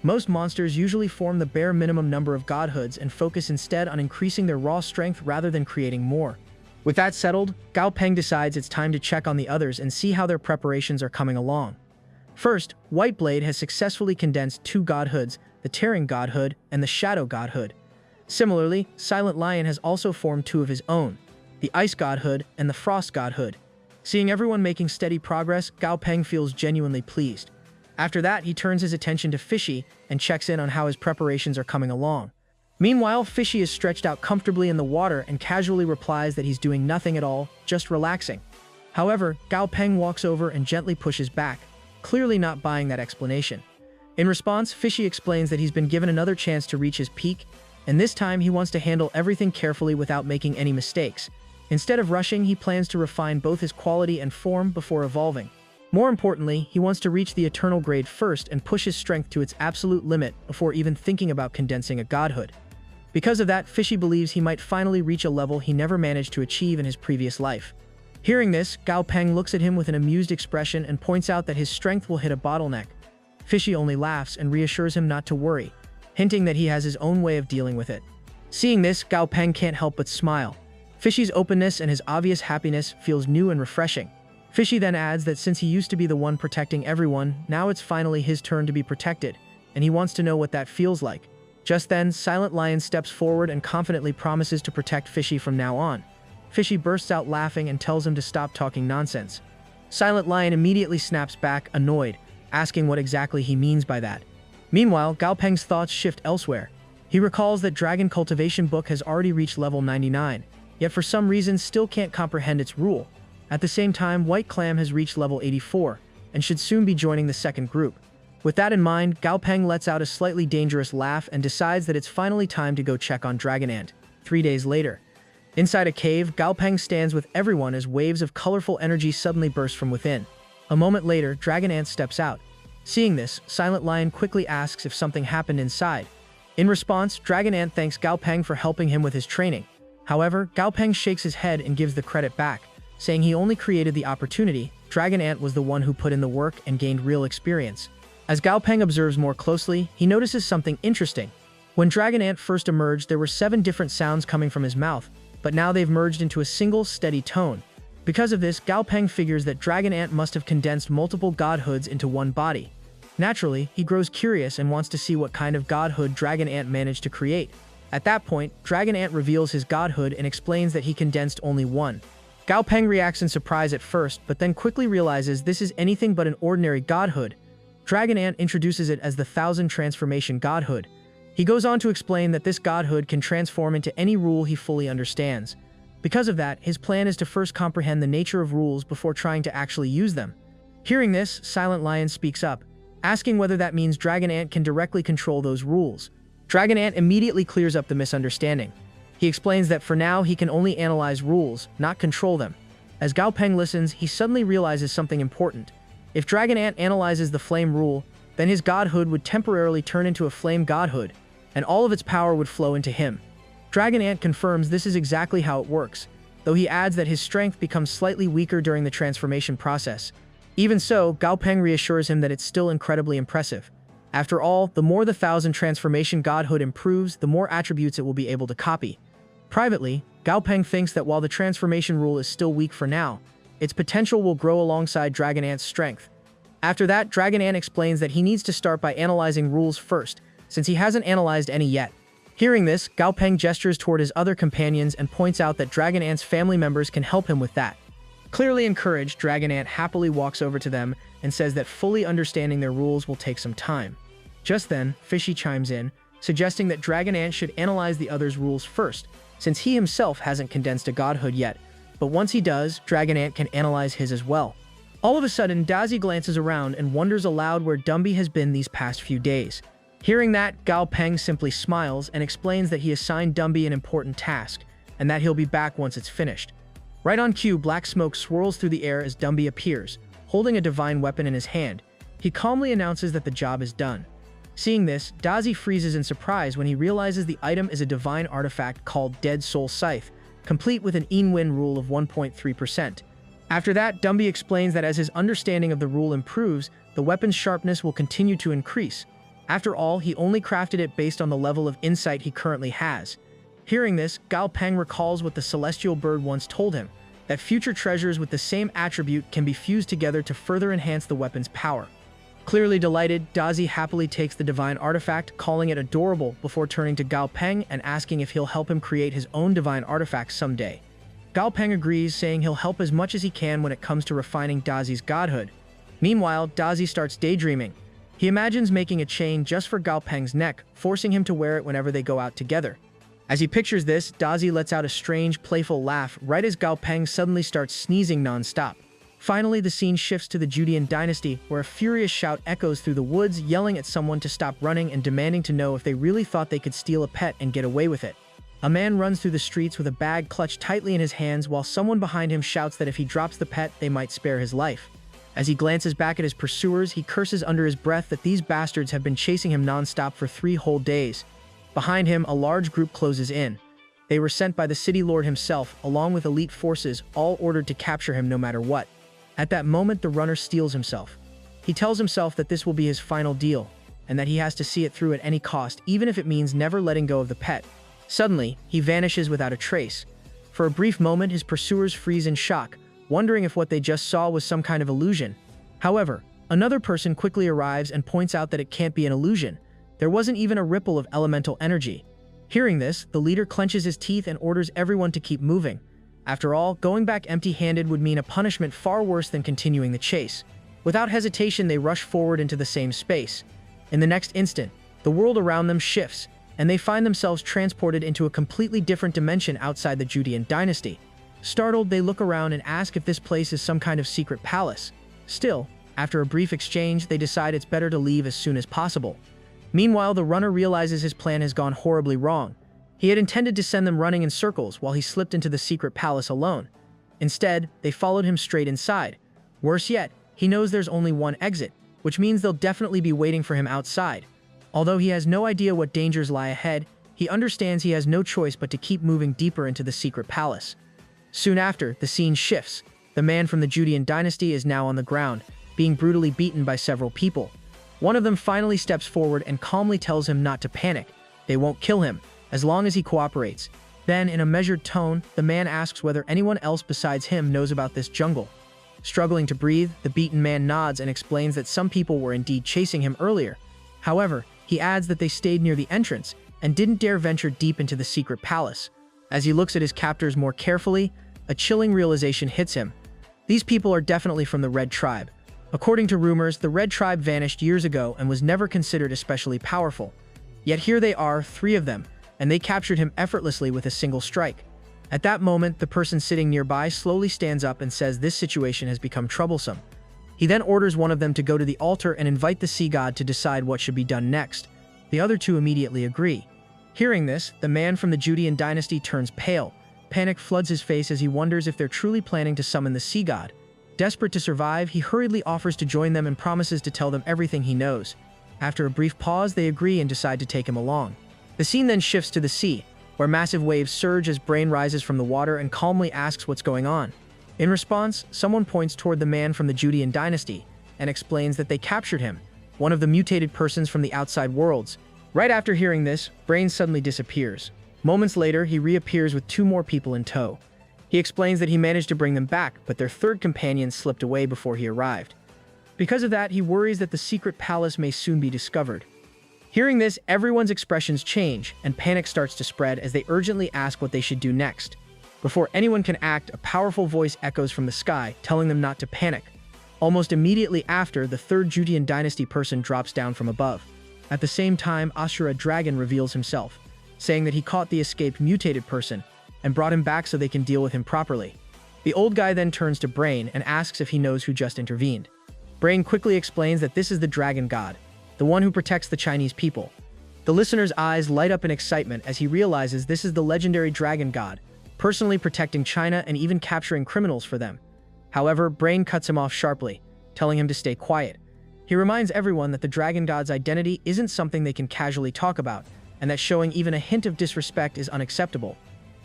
Most monsters usually form the bare minimum number of godhoods and focus instead on increasing their raw strength rather than creating more. With that settled, Gao Peng decides it's time to check on the others and see how their preparations are coming along. First, Whiteblade has successfully condensed 2 godhoods, the Tearing Godhood and the Shadow Godhood. Similarly, Silent Lion has also formed 2 of his own, the Ice Godhood and the Frost Godhood. Seeing everyone making steady progress, Gao Peng feels genuinely pleased. After that, he turns his attention to Fishy and checks in on how his preparations are coming along. Meanwhile, Fishy is stretched out comfortably in the water and casually replies that he's doing nothing at all, just relaxing. However, Gao Peng walks over and gently pushes back, clearly not buying that explanation. In response, Fishy explains that he's been given another chance to reach his peak, and this time he wants to handle everything carefully without making any mistakes. Instead of rushing, he plans to refine both his quality and form before evolving. More importantly, he wants to reach the eternal grade first and push his strength to its absolute limit before even thinking about condensing a godhood. Because of that, Fishy believes he might finally reach a level he never managed to achieve in his previous life. Hearing this, Gao Peng looks at him with an amused expression and points out that his strength will hit a bottleneck. Fishy only laughs and reassures him not to worry, hinting that he has his own way of dealing with it. Seeing this, Gao Peng can't help but smile. Fishy's openness and his obvious happiness feels new and refreshing. Fishy then adds that since he used to be the one protecting everyone, now it's finally his turn to be protected, and he wants to know what that feels like. Just then, Silent Lion steps forward and confidently promises to protect Fishy from now on. Fishy bursts out laughing and tells him to stop talking nonsense. Silent Lion immediately snaps back, annoyed, asking what exactly he means by that. Meanwhile, Gao Peng's thoughts shift elsewhere. He recalls that Dragon Cultivation Book has already reached level 99, yet for some reason still can't comprehend its rule. At the same time, White Clam has reached level 84, and should soon be joining the second group. With that in mind, Gao Peng lets out a slightly dangerous laugh and decides that it's finally time to go check on Dragon Ant. 3 days later. Inside a cave, Gao Peng stands with everyone as waves of colorful energy suddenly burst from within. A moment later, Dragon Ant steps out. Seeing this, Silent Lion quickly asks if something happened inside. In response, Dragon Ant thanks Gao Peng for helping him with his training. However, Gao Peng shakes his head and gives the credit back, saying he only created the opportunity. Dragon Ant was the one who put in the work and gained real experience. As Gao Peng observes more closely, he notices something interesting. When Dragon Ant first emerged, there were 7 different sounds coming from his mouth, but now they've merged into a single, steady tone. Because of this, Gao Peng figures that Dragon Ant must have condensed multiple godhoods into one body. Naturally, he grows curious and wants to see what kind of godhood Dragon Ant managed to create. At that point, Dragon Ant reveals his godhood and explains that he condensed only one. Gao Peng reacts in surprise at first, but then quickly realizes this is anything but an ordinary godhood. Dragon Ant introduces it as the 1000 Transformation Godhood. He goes on to explain that this godhood can transform into any rule he fully understands. Because of that, his plan is to first comprehend the nature of rules before trying to actually use them. Hearing this, Silent Lion speaks up, asking whether that means Dragon Ant can directly control those rules. Dragon Ant immediately clears up the misunderstanding. He explains that for now he can only analyze rules, not control them. As Gao Peng listens, he suddenly realizes something important. If Dragon Ant analyzes the flame rule, then his godhood would temporarily turn into a flame godhood, and all of its power would flow into him. Dragon Ant confirms this is exactly how it works, though he adds that his strength becomes slightly weaker during the transformation process. Even so, Gao Peng reassures him that it's still incredibly impressive. After all, the more the 1000 Transformation Godhood improves, the more attributes it will be able to copy. Privately, Gao Peng thinks that while the transformation rule is still weak for now, its potential will grow alongside Dragon Ant's strength. After that, Dragon Ant explains that he needs to start by analyzing rules first, since he hasn't analyzed any yet. Hearing this, Gao Peng gestures toward his other companions and points out that Dragon Ant's family members can help him with that. Clearly encouraged, Dragon Ant happily walks over to them and says that fully understanding their rules will take some time. Just then, Fishy chimes in, suggesting that Dragon Ant should analyze the others' rules first, since he himself hasn't condensed a godhood yet, but once he does, Dragon Ant can analyze his as well. All of a sudden, Dazi glances around and wonders aloud where Dumby has been these past few days. Hearing that, Gao Peng simply smiles and explains that he assigned Dumby an important task, and that he'll be back once it's finished. Right on cue, black smoke swirls through the air as Dumby appears, holding a divine weapon in his hand. He calmly announces that the job is done. Seeing this, Dazi freezes in surprise when he realizes the item is a divine artifact called Dead Soul Scythe, complete with an Yin-Win rule of 1.3%. After that, Dumby explains that as his understanding of the rule improves, the weapon's sharpness will continue to increase. After all, he only crafted it based on the level of insight he currently has. Hearing this, Gao Peng recalls what the celestial bird once told him, that future treasures with the same attribute can be fused together to further enhance the weapon's power. Clearly delighted, Dazi happily takes the divine artifact, calling it adorable before turning to Gao Peng and asking if he'll help him create his own divine artifact someday. Gao Peng agrees, saying he'll help as much as he can when it comes to refining Dazi's godhood. Meanwhile, Dazi starts daydreaming. He imagines making a chain just for Gao Peng's neck, forcing him to wear it whenever they go out together. As he pictures this, Dazi lets out a strange, playful laugh right as Gao Peng suddenly starts sneezing non-stop. Finally, the scene shifts to the Judean dynasty, where a furious shout echoes through the woods, yelling at someone to stop running and demanding to know if they really thought they could steal a pet and get away with it. A man runs through the streets with a bag clutched tightly in his hands, while someone behind him shouts that if he drops the pet, they might spare his life. As he glances back at his pursuers, he curses under his breath that these bastards have been chasing him non-stop for 3 whole days. Behind him, a large group closes in. They were sent by the city lord himself, along with elite forces, all ordered to capture him no matter what. At that moment, the runner steels himself. He tells himself that this will be his final deal, and that he has to see it through at any cost, even if it means never letting go of the pet. Suddenly, he vanishes without a trace. For a brief moment, his pursuers freeze in shock, wondering if what they just saw was some kind of illusion. However, another person quickly arrives and points out that it can't be an illusion. There wasn't even a ripple of elemental energy. Hearing this, the leader clenches his teeth and orders everyone to keep moving. After all, going back empty-handed would mean a punishment far worse than continuing the chase. Without hesitation, they rush forward into the same space. In the next instant, the world around them shifts, and they find themselves transported into a completely different dimension outside the Judean dynasty. Startled, they look around and ask if this place is some kind of secret palace. Still, after a brief exchange, they decide it's better to leave as soon as possible. Meanwhile, the runner realizes his plan has gone horribly wrong. He had intended to send them running in circles while he slipped into the secret palace alone. Instead, they followed him straight inside. Worse yet, he knows there's only one exit, which means they'll definitely be waiting for him outside. Although he has no idea what dangers lie ahead, he understands he has no choice but to keep moving deeper into the secret palace. Soon after, the scene shifts. The man from the Judean dynasty is now on the ground, being brutally beaten by several people. One of them finally steps forward and calmly tells him not to panic. They won't kill him, as long as he cooperates. Then, in a measured tone, the man asks whether anyone else besides him knows about this jungle. Struggling to breathe, the beaten man nods and explains that some people were indeed chasing him earlier. However, he adds that they stayed near the entrance and didn't dare venture deep into the secret palace. As he looks at his captors more carefully, a chilling realization hits him. These people are definitely from the Red Tribe. According to rumors, the Red Tribe vanished years ago and was never considered especially powerful. Yet here they are, 3 of them, and they captured him effortlessly with a single strike. At that moment, the person sitting nearby slowly stands up and says this situation has become troublesome. He then orders one of them to go to the altar and invite the sea god to decide what should be done next. The other 2 immediately agree. Hearing this, the man from the Judean dynasty turns pale. Panic floods his face as he wonders if they're truly planning to summon the sea god. Desperate to survive, he hurriedly offers to join them and promises to tell them everything he knows. After a brief pause, they agree and decide to take him along. The scene then shifts to the sea, where massive waves surge as Brain rises from the water and calmly asks what's going on. In response, someone points toward the man from the Judean dynasty and explains that they captured him, one of the mutated persons from the outside worlds. Right after hearing this, Brain suddenly disappears. Moments later, he reappears with 2 more people in tow. He explains that he managed to bring them back, but their 3rd companion slipped away before he arrived. Because of that, he worries that the secret palace may soon be discovered. Hearing this, everyone's expressions change, and panic starts to spread as they urgently ask what they should do next. Before anyone can act, a powerful voice echoes from the sky, telling them not to panic. Almost immediately after, the 3rd Judean dynasty person drops down from above. At the same time, Ashura Dragon reveals himself, saying that he caught the escaped mutated person and brought him back so they can deal with him properly. The old guy then turns to Brain and asks if he knows who just intervened. Brain quickly explains that this is the Dragon God, the one who protects the Chinese people. The listener's eyes light up in excitement as he realizes this is the legendary Dragon God, personally protecting China and even capturing criminals for them. However, Brain cuts him off sharply, telling him to stay quiet. He reminds everyone that the Dragon God's identity isn't something they can casually talk about, and that showing even a hint of disrespect is unacceptable.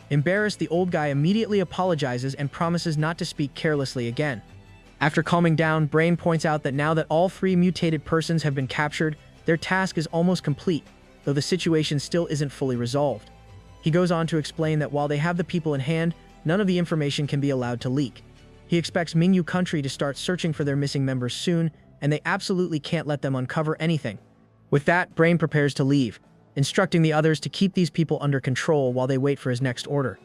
Embarrassed, the old guy immediately apologizes and promises not to speak carelessly again. After calming down, Brain points out that now that all 3 mutated persons have been captured, their task is almost complete, though the situation still isn't fully resolved. He goes on to explain that while they have the people in hand, none of the information can be allowed to leak. He expects Mingyu country to start searching for their missing members soon, and they absolutely can't let them uncover anything. With that, Brain prepares to leave, instructing the others to keep these people under control while they wait for his next order.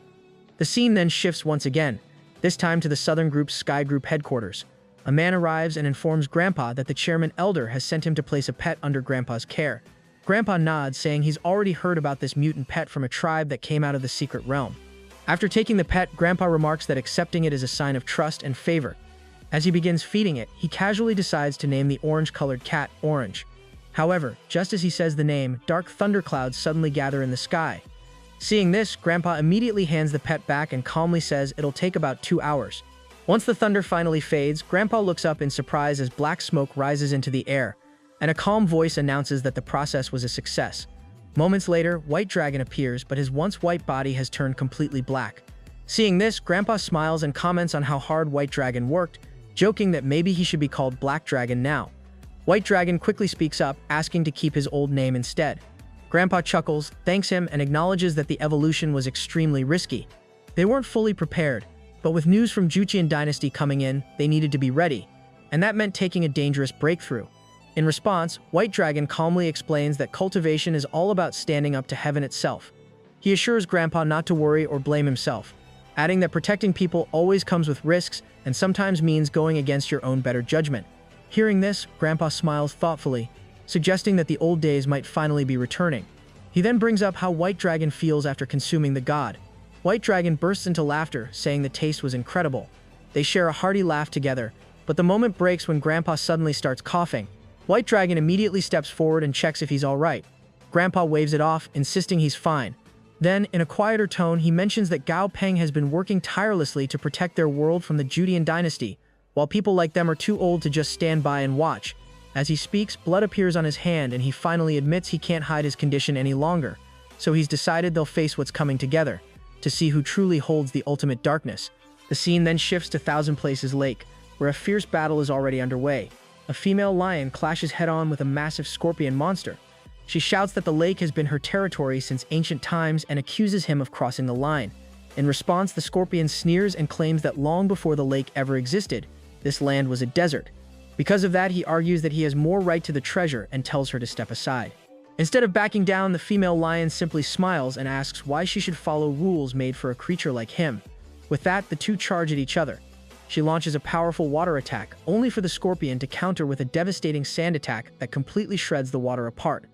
The scene then shifts once again, this time to the Southern Group's Sky Group headquarters. a man arrives and informs Grandpa that the chairman elder has sent him to place a pet under Grandpa's care. Grandpa nods, saying he's already heard about this mutant pet from a tribe that came out of the secret realm. After taking the pet, Grandpa remarks that accepting it is a sign of trust and favor. As he begins feeding it, he casually decides to name the orange-colored cat Orange. However, just as he says the name, dark thunderclouds suddenly gather in the sky. Seeing this, Grandpa immediately hands the pet back and calmly says it'll take about 2 hours. Once the thunder finally fades, Grandpa looks up in surprise as black smoke rises into the air, and a calm voice announces that the process was a success. Moments later, White Dragon appears, but his once white body has turned completely black. Seeing this, Grandpa smiles and comments on how hard White Dragon worked, joking that maybe he should be called Black Dragon now. White Dragon quickly speaks up, asking to keep his old name instead. Grandpa chuckles, thanks him, and acknowledges that the evolution was extremely risky. They weren't fully prepared, but with news from Joseon Dynasty coming in, they needed to be ready, and that meant taking a dangerous breakthrough. In response, White Dragon calmly explains that cultivation is all about standing up to heaven itself. He assures Grandpa not to worry or blame himself, adding that protecting people always comes with risks and sometimes means going against your own better judgment. Hearing this, Grandpa smiles thoughtfully, suggesting that the old days might finally be returning. He then brings up how White Dragon feels after consuming the god. White Dragon bursts into laughter, saying the taste was incredible. They share a hearty laugh together, but the moment breaks when Grandpa suddenly starts coughing. White Dragon immediately steps forward and checks if he's alright. Grandpa waves it off, insisting he's fine. Then, in a quieter tone, he mentions that Gao Peng has been working tirelessly to protect their world from the Joseon Dynasty, while people like them are too old to just stand by and watch. As he speaks, blood appears on his hand and he finally admits he can't hide his condition any longer, so he's decided they'll face what's coming together, to see who truly holds the ultimate darkness. The scene then shifts to Thousand Places Lake, where a fierce battle is already underway. A female lion clashes head-on with a massive scorpion monster. She shouts that the lake has been her territory since ancient times and accuses him of crossing the line. In response, the scorpion sneers and claims that long before the lake ever existed, this land was a desert. Because of that, he argues that he has more right to the treasure and tells her to step aside. Instead of backing down, the female lion simply smiles and asks why she should follow rules made for a creature like him. With that, the two charge at each other. She launches a powerful water attack, only for the scorpion to counter with a devastating sand attack that completely shreds the water apart.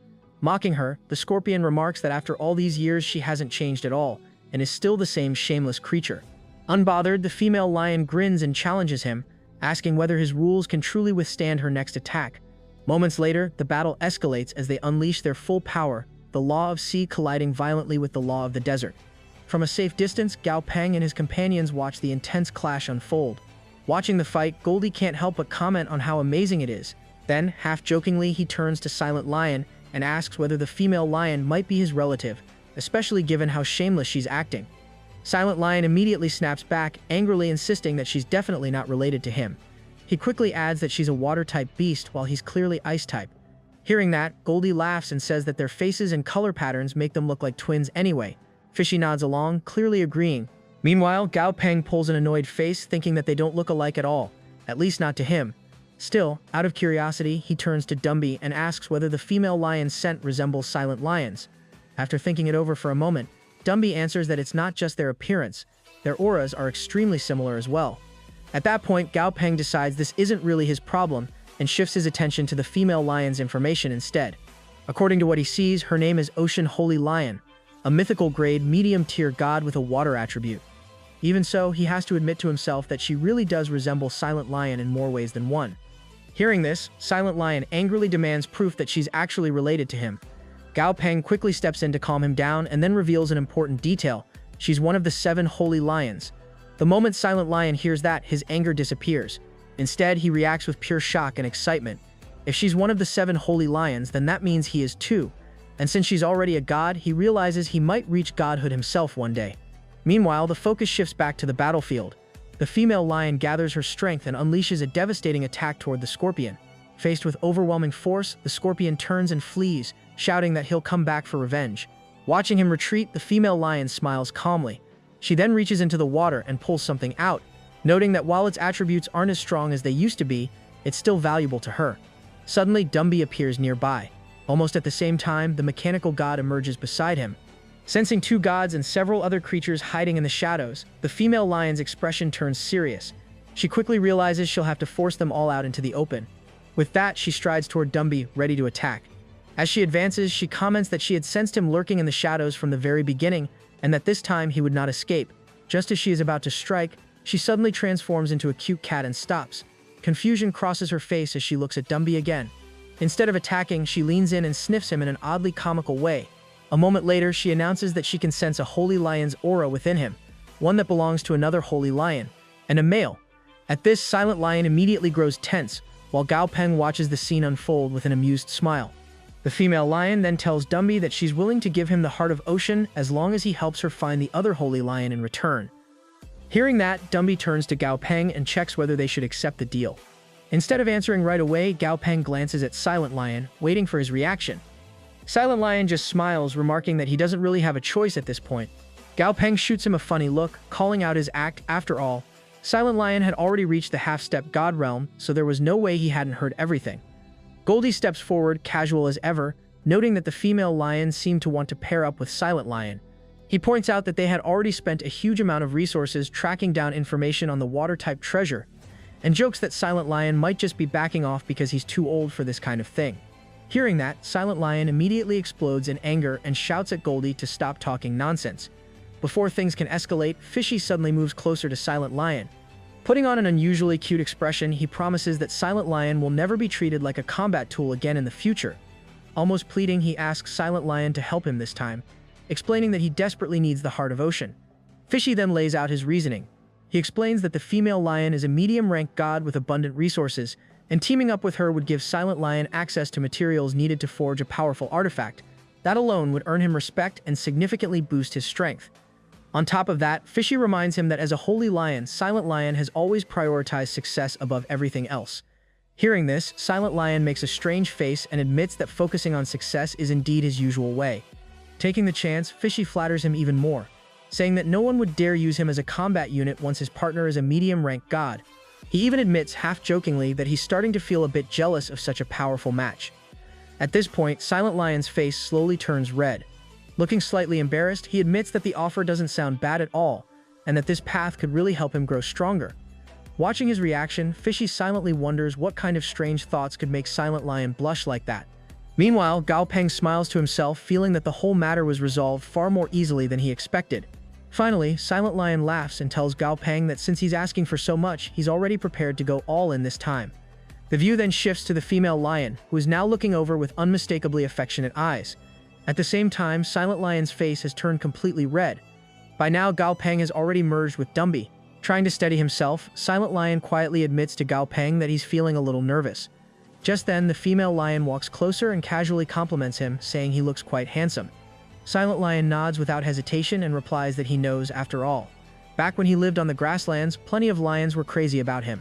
Mocking her, the scorpion remarks that after all these years she hasn't changed at all, and is still the same shameless creature. Unbothered, the female lion grins and challenges him, asking whether his rules can truly withstand her next attack. Moments later, the battle escalates as they unleash their full power, the law of sea colliding violently with the law of the desert. From a safe distance, Gao Peng and his companions watch the intense clash unfold. Watching the fight, Goldie can't help but comment on how amazing it is. Then, half-jokingly, he turns to Silent Lion and asks whether the female lion might be his relative, especially given how shameless she's acting. Silent Lion immediately snaps back, angrily insisting that she's definitely not related to him. He quickly adds that she's a water-type beast while he's clearly ice-type. Hearing that, Goldie laughs and says that their faces and color patterns make them look like twins anyway. Fishy nods along, clearly agreeing. Meanwhile, Gao Peng pulls an annoyed face, thinking that they don't look alike at all, at least not to him. Still, out of curiosity, he turns to Dumby and asks whether the female lion's scent resembles Silent Lion's. After thinking it over for a moment, Dumby answers that it's not just their appearance, their auras are extremely similar as well. At that point, Gao Peng decides this isn't really his problem and shifts his attention to the female lion's information instead. According to what he sees, her name is Ocean Holy Lion, a mythical grade medium-tier god with a water attribute. Even so, he has to admit to himself that she really does resemble Silent Lion in more ways than one. Hearing this, Silent Lion angrily demands proof that she's actually related to him. Gao Peng quickly steps in to calm him down and then reveals an important detail. She's one of the 7 holy lions. The moment Silent Lion hears that, his anger disappears. Instead, he reacts with pure shock and excitement. If she's one of the 7 holy lions, then that means he is too. And since she's already a god, he realizes he might reach godhood himself one day. Meanwhile, the focus shifts back to the battlefield. The female lion gathers her strength and unleashes a devastating attack toward the scorpion. Faced with overwhelming force, the scorpion turns and flees, shouting that he'll come back for revenge. Watching him retreat, the female lion smiles calmly. She then reaches into the water and pulls something out, noting that while its attributes aren't as strong as they used to be, it's still valuable to her. Suddenly, Dumby appears nearby. Almost at the same time, the mechanical god emerges beside him. Sensing 2 gods and several other creatures hiding in the shadows, the female lion's expression turns serious. She quickly realizes she'll have to force them all out into the open. With that, she strides toward Dumby, ready to attack. As she advances, she comments that she had sensed him lurking in the shadows from the very beginning, and that this time he would not escape. Just as she is about to strike, she suddenly transforms into a cute cat and stops. Confusion crosses her face as she looks at Dumby again. Instead of attacking, she leans in and sniffs him in an oddly comical way. A moment later, she announces that she can sense a holy lion's aura within him, one that belongs to another holy lion, and a male. At this, Silent Lion immediately grows tense, while Gao Peng watches the scene unfold with an amused smile. The female lion then tells Dumby that she's willing to give him the Heart of Ocean as long as he helps her find the other holy lion in return. Hearing that, Dumby turns to Gao Peng and checks whether they should accept the deal. Instead of answering right away, Gao Peng glances at Silent Lion, waiting for his reaction. Silent Lion just smiles, remarking that he doesn't really have a choice at this point. Gao Peng shoots him a funny look, calling out his act. After all, Silent Lion had already reached the half-step god realm, so there was no way he hadn't heard everything. Goldie steps forward, casual as ever, noting that the female lion seemed to want to pair up with Silent Lion. He points out that they had already spent a huge amount of resources tracking down information on the water-type treasure, and jokes that Silent Lion might just be backing off because he's too old for this kind of thing. Hearing that, Silent Lion immediately explodes in anger and shouts at Goldie to stop talking nonsense. Before things can escalate, Fishy suddenly moves closer to Silent Lion. Putting on an unusually cute expression, he promises that Silent Lion will never be treated like a combat tool again in the future. Almost pleading, he asks Silent Lion to help him this time, explaining that he desperately needs the Heart of Ocean. Fishy then lays out his reasoning. He explains that the female lion is a medium-ranked god with abundant resources, and teaming up with her would give Silent Lion access to materials needed to forge a powerful artifact. That alone would earn him respect and significantly boost his strength. On top of that, Fishy reminds him that as a holy lion, Silent Lion has always prioritized success above everything else. Hearing this, Silent Lion makes a strange face and admits that focusing on success is indeed his usual way. Taking the chance, Fishy flatters him even more, saying that no one would dare use him as a combat unit once his partner is a medium-ranked god. He even admits, half-jokingly, that he's starting to feel a bit jealous of such a powerful match. At this point, Silent Lion's face slowly turns red. Looking slightly embarrassed, he admits that the offer doesn't sound bad at all, and that this path could really help him grow stronger. Watching his reaction, Fishy silently wonders what kind of strange thoughts could make Silent Lion blush like that. Meanwhile, Gao Peng smiles to himself, feeling that the whole matter was resolved far more easily than he expected. Finally, Silent Lion laughs and tells Gao Peng that since he's asking for so much, he's already prepared to go all in this time. The view then shifts to the female lion, who is now looking over with unmistakably affectionate eyes. At the same time, Silent Lion's face has turned completely red. By now, Gao Peng has already merged with Dumby. Trying to steady himself, Silent Lion quietly admits to Gao Peng that he's feeling a little nervous. Just then, the female lion walks closer and casually compliments him, saying he looks quite handsome. Silent Lion nods without hesitation and replies that he knows, after all. Back when he lived on the grasslands, plenty of lions were crazy about him.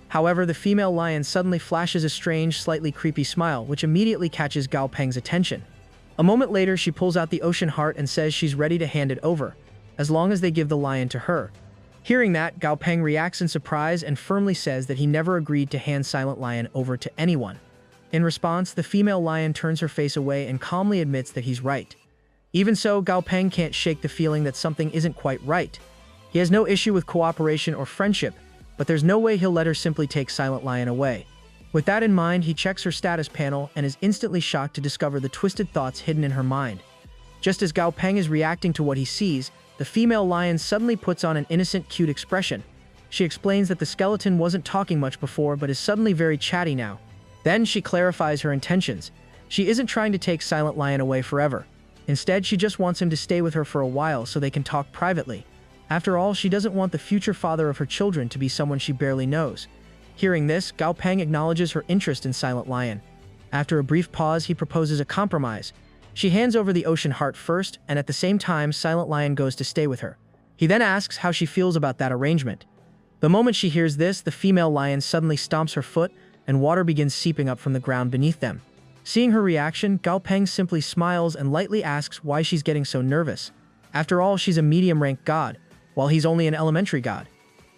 However, the female lion suddenly flashes a strange, slightly creepy smile, which immediately catches Gao Peng's attention. A moment later, she pulls out the ocean heart and says she's ready to hand it over, as long as they give the lion to her. Hearing that, Gao Peng reacts in surprise and firmly says that he never agreed to hand Silent Lion over to anyone. In response, the female lion turns her face away and calmly admits that he's right. Even so, Gao Peng can't shake the feeling that something isn't quite right. He has no issue with cooperation or friendship, but there's no way he'll let her simply take Silent Lion away. With that in mind, he checks her status panel and is instantly shocked to discover the twisted thoughts hidden in her mind. Just as Gao Peng is reacting to what he sees, the female lion suddenly puts on an innocent, cute expression. She explains that the skeleton wasn't talking much before but is suddenly very chatty now. Then she clarifies her intentions. She isn't trying to take Silent Lion away forever. Instead, she just wants him to stay with her for a while so they can talk privately. After all, she doesn't want the future father of her children to be someone she barely knows. Hearing this, Gao Peng acknowledges her interest in Silent Lion. After a brief pause, he proposes a compromise. She hands over the ocean heart first, and at the same time, Silent Lion goes to stay with her. He then asks how she feels about that arrangement. The moment she hears this, the female lion suddenly stomps her foot, and water begins seeping up from the ground beneath them. Seeing her reaction, Gao Peng simply smiles and lightly asks why she's getting so nervous. After all, she's a medium-ranked god, while he's only an elementary god.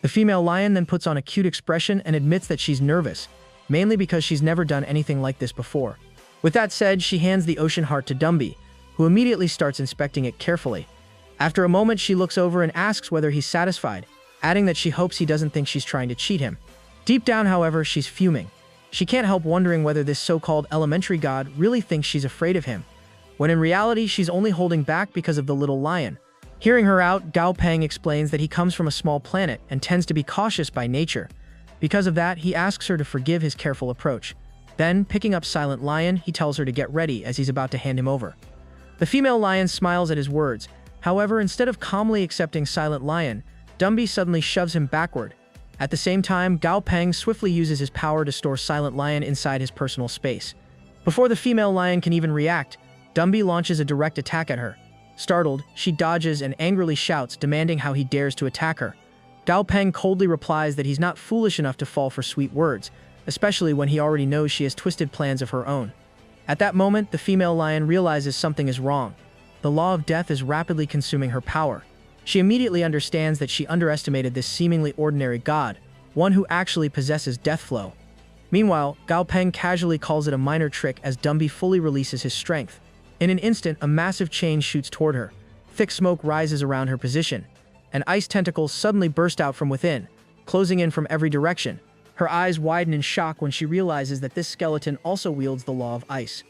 The female lion then puts on a cute expression and admits that she's nervous, mainly because she's never done anything like this before. With that said, she hands the ocean heart to Dumby, who immediately starts inspecting it carefully. After a moment, she looks over and asks whether he's satisfied. adding that she hopes he doesn't think she's trying to cheat him. Deep down, however, she's fuming. She can't help wondering whether this so-called elementary god really thinks she's afraid of him, when in reality she's only holding back because of the little lion. Hearing her out, Gao Peng explains that he comes from a small planet and tends to be cautious by nature. Because of that, he asks her to forgive his careful approach. Then, picking up Silent Lion, he tells her to get ready as he's about to hand him over. The female lion smiles at his words. However, instead of calmly accepting Silent Lion, Dumby suddenly shoves him backward. At the same time, Gao Peng swiftly uses his power to store Silent Lion inside his personal space. Before the female lion can even react, Dumby launches a direct attack at her. Startled, she dodges and angrily shouts, demanding how he dares to attack her. Gao Peng coldly replies that he's not foolish enough to fall for sweet words, especially when he already knows she has twisted plans of her own. At that moment, the female lion realizes something is wrong. The law of death is rapidly consuming her power. She immediately understands that she underestimated this seemingly ordinary god, one who actually possesses death flow. Meanwhile, Gao Peng casually calls it a minor trick as Dumby fully releases his strength. In an instant, a massive chain shoots toward her. Thick smoke rises around her position, and ice tentacles suddenly burst out from within, closing in from every direction. Her eyes widen in shock when she realizes that this skeleton also wields the law of ice.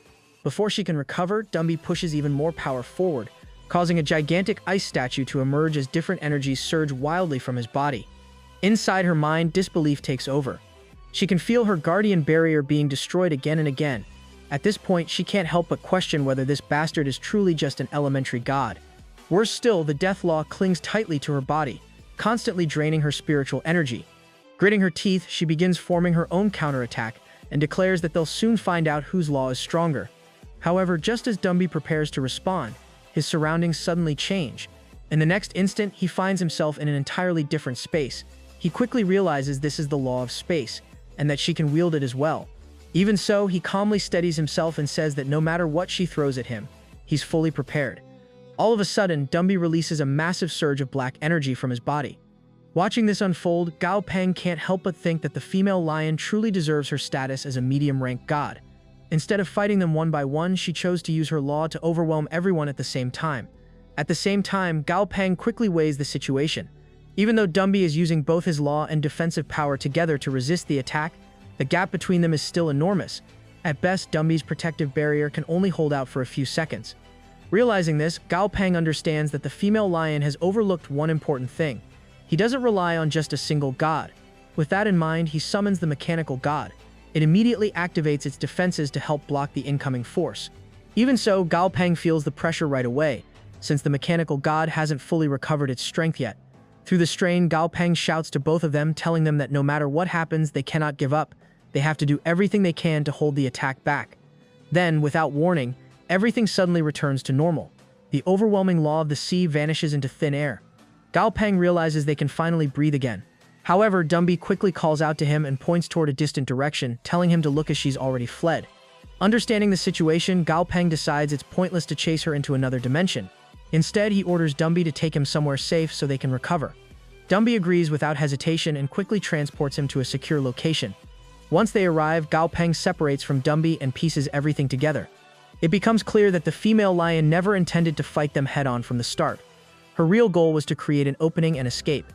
Before she can recover, Dumby pushes even more power forward, causing a gigantic ice statue to emerge as different energies surge wildly from his body. Inside her mind, disbelief takes over. She can feel her guardian barrier being destroyed again and again. At this point, she can't help but question whether this bastard is truly just an elementary god. Worse still, the death law clings tightly to her body, constantly draining her spiritual energy. Gritting her teeth, she begins forming her own counterattack and declares that they'll soon find out whose law is stronger. However, just as Dumby prepares to respond, his surroundings suddenly change. In the next instant, he finds himself in an entirely different space. He quickly realizes this is the law of space, and that she can wield it as well. Even so, he calmly steadies himself and says that no matter what she throws at him, he's fully prepared. All of a sudden, Dumby releases a massive surge of black energy from his body. Watching this unfold, Gao Peng can't help but think that the female lion truly deserves her status as a medium-ranked god. Instead of fighting them one by one, she chose to use her law to overwhelm everyone at the same time. At the same time, Gao Peng quickly weighs the situation. Even though Dumby is using both his law and defensive power together to resist the attack, the gap between them is still enormous. At best, Dumby's protective barrier can only hold out for a few seconds. Realizing this, Gao Peng understands that the female lion has overlooked one important thing. He doesn't rely on just a single god. With that in mind, he summons the mechanical god. It immediately activates its defenses to help block the incoming force. Even so, Gao Peng feels the pressure right away, since the mechanical god hasn't fully recovered its strength yet. Through the strain, Gao Peng shouts to both of them, telling them that no matter what happens, they cannot give up. They have to do everything they can to hold the attack back. Then, without warning, everything suddenly returns to normal. The overwhelming law of the sea vanishes into thin air. Gao Peng realizes they can finally breathe again. However, Dumby quickly calls out to him and points toward a distant direction, telling him to look as she's already fled. Understanding the situation, Gao Peng decides it's pointless to chase her into another dimension. Instead, he orders Dumby to take him somewhere safe so they can recover. Dumby agrees without hesitation and quickly transports him to a secure location. Once they arrive, Gao Peng separates from Dumby and pieces everything together. It becomes clear that the female lion never intended to fight them head-on from the start. Her real goal was to create an opening and escape.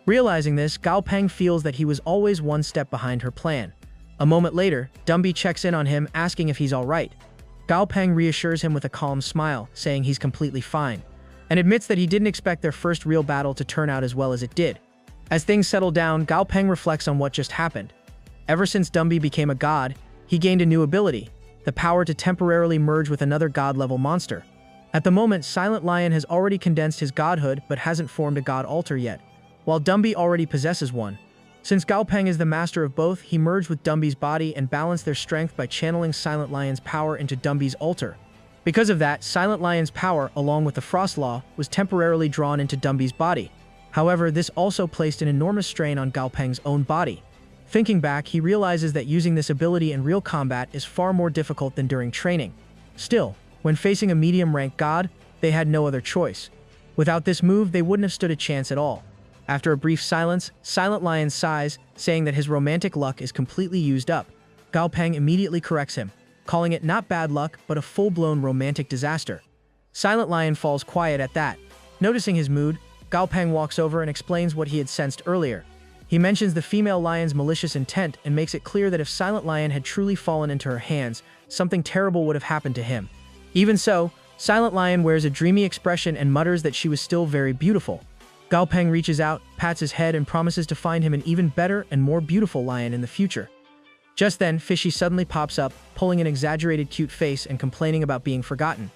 Realizing this, Gao Peng feels that he was always one step behind her plan. A moment later, Dumby checks in on him, asking if he's alright. Gao Peng reassures him with a calm smile, saying he's completely fine, and admits that he didn't expect their first real battle to turn out as well as it did. As things settle down, Gao Peng reflects on what just happened. Ever since Dumby became a god, he gained a new ability, the power to temporarily merge with another god-level monster. At the moment, Silent Lion has already condensed his godhood but hasn't formed a god altar yet, while Dumby already possesses one. Since Gao Peng is the master of both, he merged with Dumby's body and balanced their strength by channeling Silent Lion's power into Dumby's altar. Because of that, Silent Lion's power, along with the Frost Law, was temporarily drawn into Dumby's body. However, this also placed an enormous strain on Gao Peng's own body. Thinking back, he realizes that using this ability in real combat is far more difficult than during training. Still, when facing a medium-ranked god, they had no other choice. Without this move, they wouldn't have stood a chance at all. After a brief silence, Silent Lion sighs, saying that his romantic luck is completely used up. Gao Peng immediately corrects him, calling it not bad luck, but a full-blown romantic disaster. Silent Lion falls quiet at that. Noticing his mood, Gao Peng walks over and explains what he had sensed earlier. He mentions the female lion's malicious intent and makes it clear that if Silent Lion had truly fallen into her hands, something terrible would have happened to him. Even so, Silent Lion wears a dreamy expression and mutters that she was still very beautiful. Gao Peng reaches out, pats his head, and promises to find him an even better and more beautiful lion in the future. Just then, Fishy suddenly pops up, pulling an exaggerated cute face and complaining about being forgotten.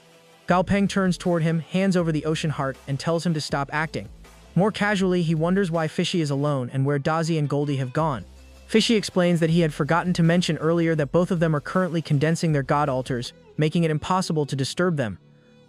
Gao Peng turns toward him, hands over the ocean heart, and tells him to stop acting. More casually, he wonders why Fishy is alone and where Dazi and Goldie have gone. Fishy explains that he had forgotten to mention earlier that both of them are currently condensing their god altars, making it impossible to disturb them.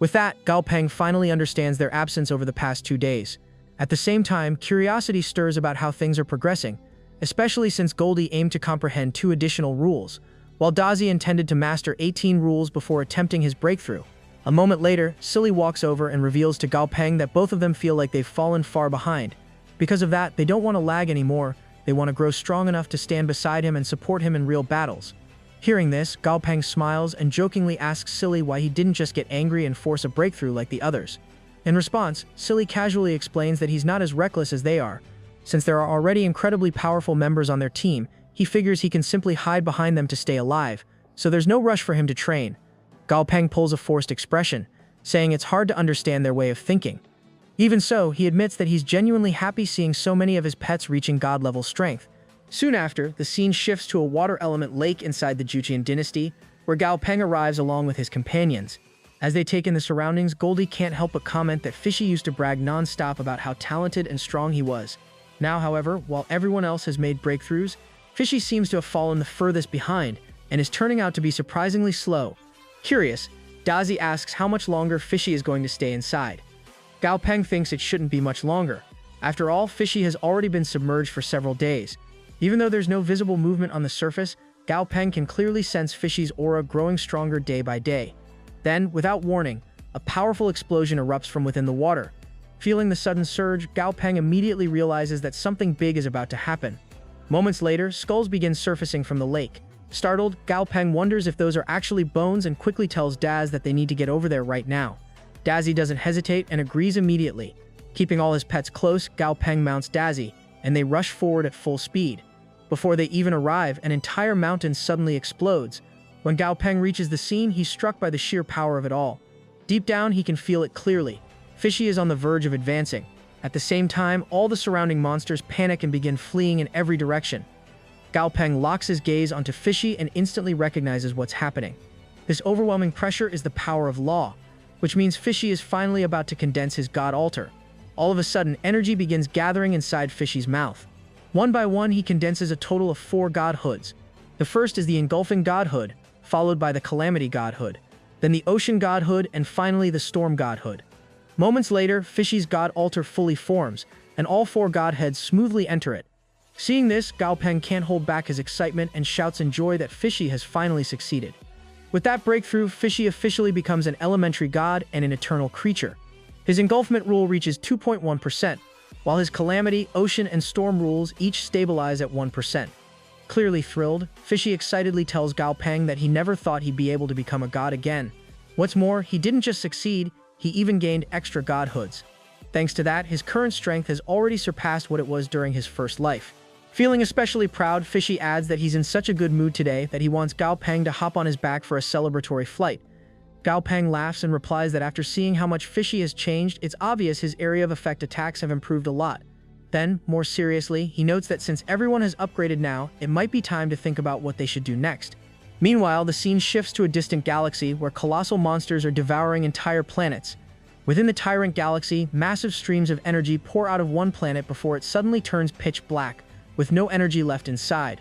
With that, Gao Peng finally understands their absence over the past 2 days. At the same time, curiosity stirs about how things are progressing, especially since Goldie aimed to comprehend 2 additional rules, while Dazi intended to master 18 rules before attempting his breakthrough. A moment later, Silly walks over and reveals to Gao Peng that both of them feel like they've fallen far behind. Because of that, they don't want to lag anymore, they want to grow strong enough to stand beside him and support him in real battles. Hearing this, Gao Peng smiles and jokingly asks Silly why he didn't just get angry and force a breakthrough like the others. In response, Silly casually explains that he's not as reckless as they are. Since there are already incredibly powerful members on their team, he figures he can simply hide behind them to stay alive, so there's no rush for him to train. Gao Peng pulls a forced expression, saying it's hard to understand their way of thinking. Even so, he admits that he's genuinely happy seeing so many of his pets reaching god-level strength. Soon after, the scene shifts to a water element lake inside the Juqian dynasty, where Gao Peng arrives along with his companions. As they take in the surroundings, Goldie can't help but comment that Fishy used to brag non-stop about how talented and strong he was. Now, however, while everyone else has made breakthroughs, Fishy seems to have fallen the furthest behind, and is turning out to be surprisingly slow. Curious, Dazi asks how much longer Fishy is going to stay inside. Gao Peng thinks it shouldn't be much longer. After all, Fishy has already been submerged for several days. Even though there's no visible movement on the surface, Gao Peng can clearly sense Fishy's aura growing stronger day by day. Then, without warning, a powerful explosion erupts from within the water. Feeling the sudden surge, Gao Peng immediately realizes that something big is about to happen. Moments later, skulls begin surfacing from the lake. Startled, Gao Peng wonders if those are actually bones and quickly tells Daz that they need to get over there right now. Dazi doesn't hesitate and agrees immediately. Keeping all his pets close, Gao Peng mounts Dazi, and they rush forward at full speed. Before they even arrive, an entire mountain suddenly explodes. When Gao Peng reaches the scene, he's struck by the sheer power of it all. Deep down, he can feel it clearly. Fishy is on the verge of advancing. At the same time, all the surrounding monsters panic and begin fleeing in every direction. Gao Peng locks his gaze onto Fishy and instantly recognizes what's happening. This overwhelming pressure is the power of law, which means Fishy is finally about to condense his god altar. All of a sudden, energy begins gathering inside Fishy's mouth. One by one, he condenses a total of 4 godhoods. The first is the engulfing godhood, followed by the calamity godhood, then the ocean godhood, and finally the storm godhood. Moments later, Fishy's god altar fully forms, and all 4 godheads smoothly enter it. Seeing this, Gao Peng can't hold back his excitement and shouts in joy that Fishy has finally succeeded. With that breakthrough, Fishy officially becomes an elementary god and an eternal creature. His engulfment rule reaches 2.1%, while his calamity, ocean, and storm rules each stabilize at 1%. Clearly thrilled, Fishy excitedly tells Gao Peng that he never thought he'd be able to become a god again. What's more, he didn't just succeed, he even gained extra godhoods. Thanks to that, his current strength has already surpassed what it was during his first life. Feeling especially proud, Fishy adds that he's in such a good mood today that he wants Gao Peng to hop on his back for a celebratory flight. Gao Peng laughs and replies that after seeing how much Fishy has changed, it's obvious his area of effect attacks have improved a lot. Then, more seriously, he notes that since everyone has upgraded now, it might be time to think about what they should do next. Meanwhile, the scene shifts to a distant galaxy where colossal monsters are devouring entire planets. Within the Tyrant Galaxy, massive streams of energy pour out of one planet before it suddenly turns pitch black, with no energy left inside.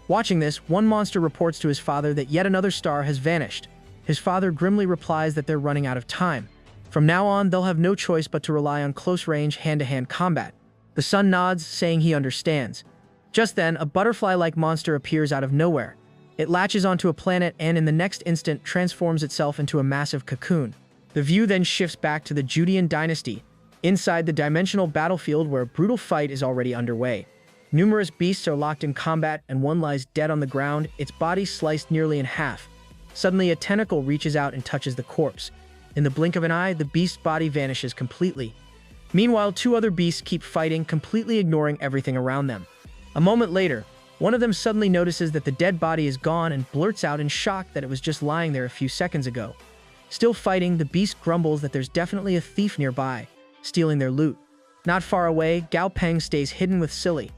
Watching this, one monster reports to his father that yet another star has vanished. His father grimly replies that they're running out of time. From now on, they'll have no choice but to rely on close-range, hand-to-hand combat. The son nods, saying he understands. Just then, a butterfly-like monster appears out of nowhere. It latches onto a planet and, in the next instant, transforms itself into a massive cocoon. The view then shifts back to the Juqian dynasty, inside the dimensional battlefield where a brutal fight is already underway. Numerous beasts are locked in combat, and one lies dead on the ground, its body sliced nearly in half. Suddenly, a tentacle reaches out and touches the corpse. In the blink of an eye, the beast's body vanishes completely. Meanwhile, two other beasts keep fighting, completely ignoring everything around them. A moment later, one of them suddenly notices that the dead body is gone and blurts out in shock that it was just lying there a few seconds ago. Still fighting, the beast grumbles that there's definitely a thief nearby, stealing their loot. Not far away, Gao Peng stays hidden with Silly.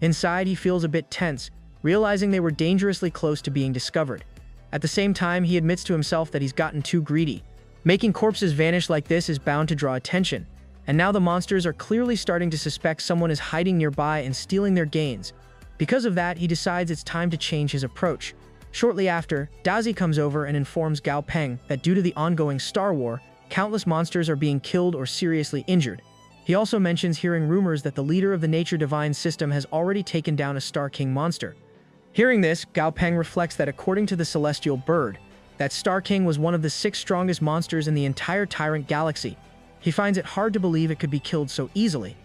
Inside, he feels a bit tense, realizing they were dangerously close to being discovered. At the same time, he admits to himself that he's gotten too greedy. Making corpses vanish like this is bound to draw attention, and now the monsters are clearly starting to suspect someone is hiding nearby and stealing their gains. Because of that, he decides it's time to change his approach. Shortly after, Dazi comes over and informs Gao Peng that due to the ongoing Star War, countless monsters are being killed or seriously injured. He also mentions hearing rumors that the leader of the Nature Divine system has already taken down a Star King monster. Hearing this, Gao Peng reflects that according to the Celestial Bird, that Star King was one of the 6 strongest monsters in the entire Tyrant Galaxy. He finds it hard to believe it could be killed so easily.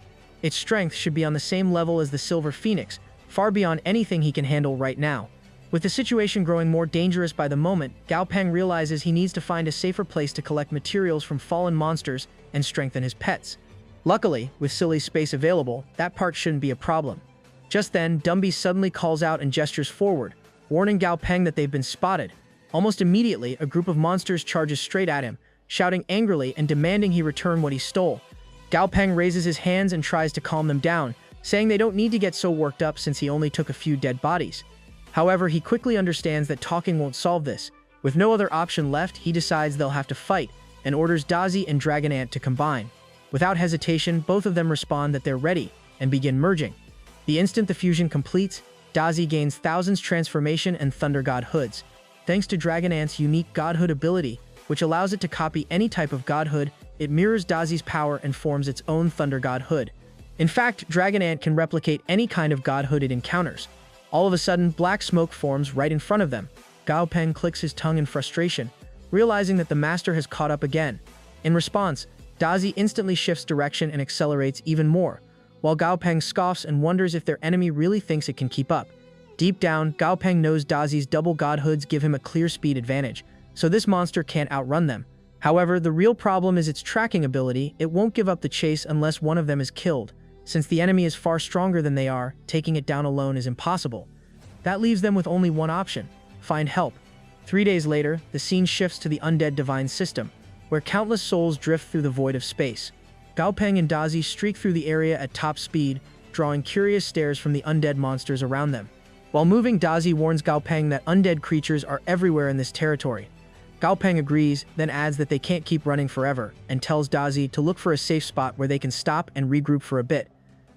Its strength should be on the same level as the Silver Phoenix, far beyond anything he can handle right now. With the situation growing more dangerous by the moment, Gao Peng realizes he needs to find a safer place to collect materials from fallen monsters and strengthen his pets. Luckily, with Silly's space available, that part shouldn't be a problem. Just then, Dumby suddenly calls out and gestures forward, warning Gao Peng that they've been spotted. Almost immediately, a group of monsters charges straight at him, shouting angrily and demanding he return what he stole. Gao Peng raises his hands and tries to calm them down, saying they don't need to get so worked up since he only took a few dead bodies. However, he quickly understands that talking won't solve this. With no other option left, he decides they'll have to fight, and orders Dazi and Dragon Ant to combine. Without hesitation, both of them respond that they're ready, and begin merging. The instant the fusion completes, Dazi gains thousands transformation and Thunder God hoods. Thanks to Dragon Ant's unique Godhood ability, which allows it to copy any type of Godhood, it mirrors Dazi's power and forms its own Thunder God hood. In fact, Dragon Ant can replicate any kind of Godhood it encounters. All of a sudden, black smoke forms right in front of them. Gao Peng clicks his tongue in frustration, realizing that the master has caught up again. In response, Dazi instantly shifts direction and accelerates even more, while Gao Peng scoffs and wonders if their enemy really thinks it can keep up. Deep down, Gao Peng knows Dazi's double Godhoods give him a clear speed advantage, so this monster can't outrun them. However, the real problem is its tracking ability. It won't give up the chase unless one of them is killed. Since the enemy is far stronger than they are, taking it down alone is impossible. That leaves them with only one option: find help. 3 days later, the scene shifts to the Undead Divine system, where countless souls drift through the void of space. Gao Peng and Dazi streak through the area at top speed, drawing curious stares from the undead monsters around them. While moving, Dazi warns Gao Peng that undead creatures are everywhere in this territory. Gao Peng agrees, then adds that they can't keep running forever, and tells Dazi to look for a safe spot where they can stop and regroup for a bit.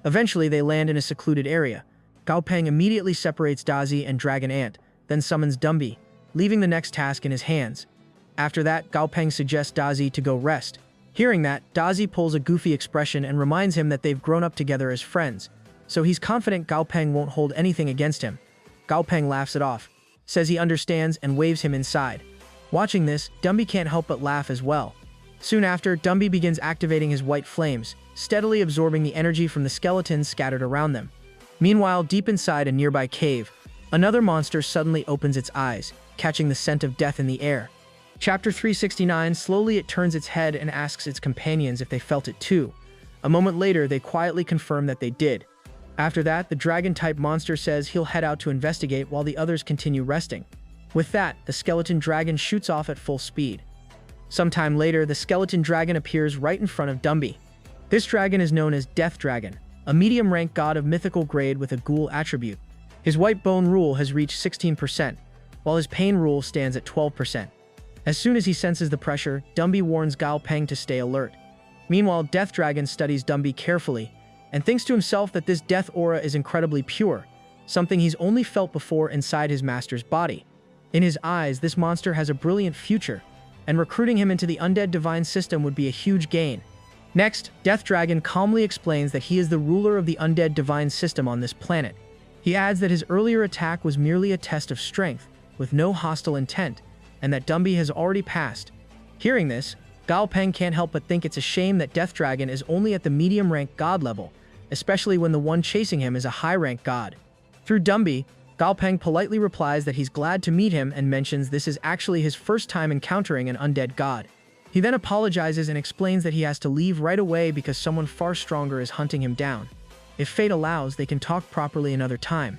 Eventually, they land in a secluded area. Gao Peng immediately separates Dazi and Dragon Ant, then summons Dumby, leaving the next task in his hands. After that, Gao Peng suggests Dazi to go rest. Hearing that, Dazi pulls a goofy expression and reminds him that they've grown up together as friends, so he's confident Gao Peng won't hold anything against him. Gao Peng laughs it off, says he understands, and waves him inside. Watching this, Dumby can't help but laugh as well. Soon after, Dumby begins activating his white flames, steadily absorbing the energy from the skeletons scattered around them. Meanwhile, deep inside a nearby cave, another monster suddenly opens its eyes, catching the scent of death in the air. Chapter 369, slowly it turns its head and asks its companions if they felt it too. A moment later, they quietly confirm that they did. After that, the dragon-type monster says he'll head out to investigate while the others continue resting. With that, the skeleton dragon shoots off at full speed. Sometime later, the skeleton dragon appears right in front of Dumby. This dragon is known as Death Dragon, a medium-rank god of mythical grade with a ghoul attribute. His white bone rule has reached 16%, while his pain rule stands at 12%. As soon as he senses the pressure, Dumby warns Gao Peng to stay alert. Meanwhile, Death Dragon studies Dumby carefully, and thinks to himself that this death aura is incredibly pure, something he's only felt before inside his master's body. In his eyes, this monster has a brilliant future, and recruiting him into the Undead Divine system would be a huge gain. Next, Death Dragon calmly explains that he is the ruler of the Undead Divine system on this planet. He adds that his earlier attack was merely a test of strength, with no hostile intent, and that Dumby has already passed. Hearing this, Gao Peng can't help but think it's a shame that Death Dragon is only at the medium-rank god level, especially when the one chasing him is a high-rank god. Through Dumby, Gao Peng politely replies that he's glad to meet him and mentions this is actually his first time encountering an undead god. He then apologizes and explains that he has to leave right away because someone far stronger is hunting him down. If fate allows, they can talk properly another time.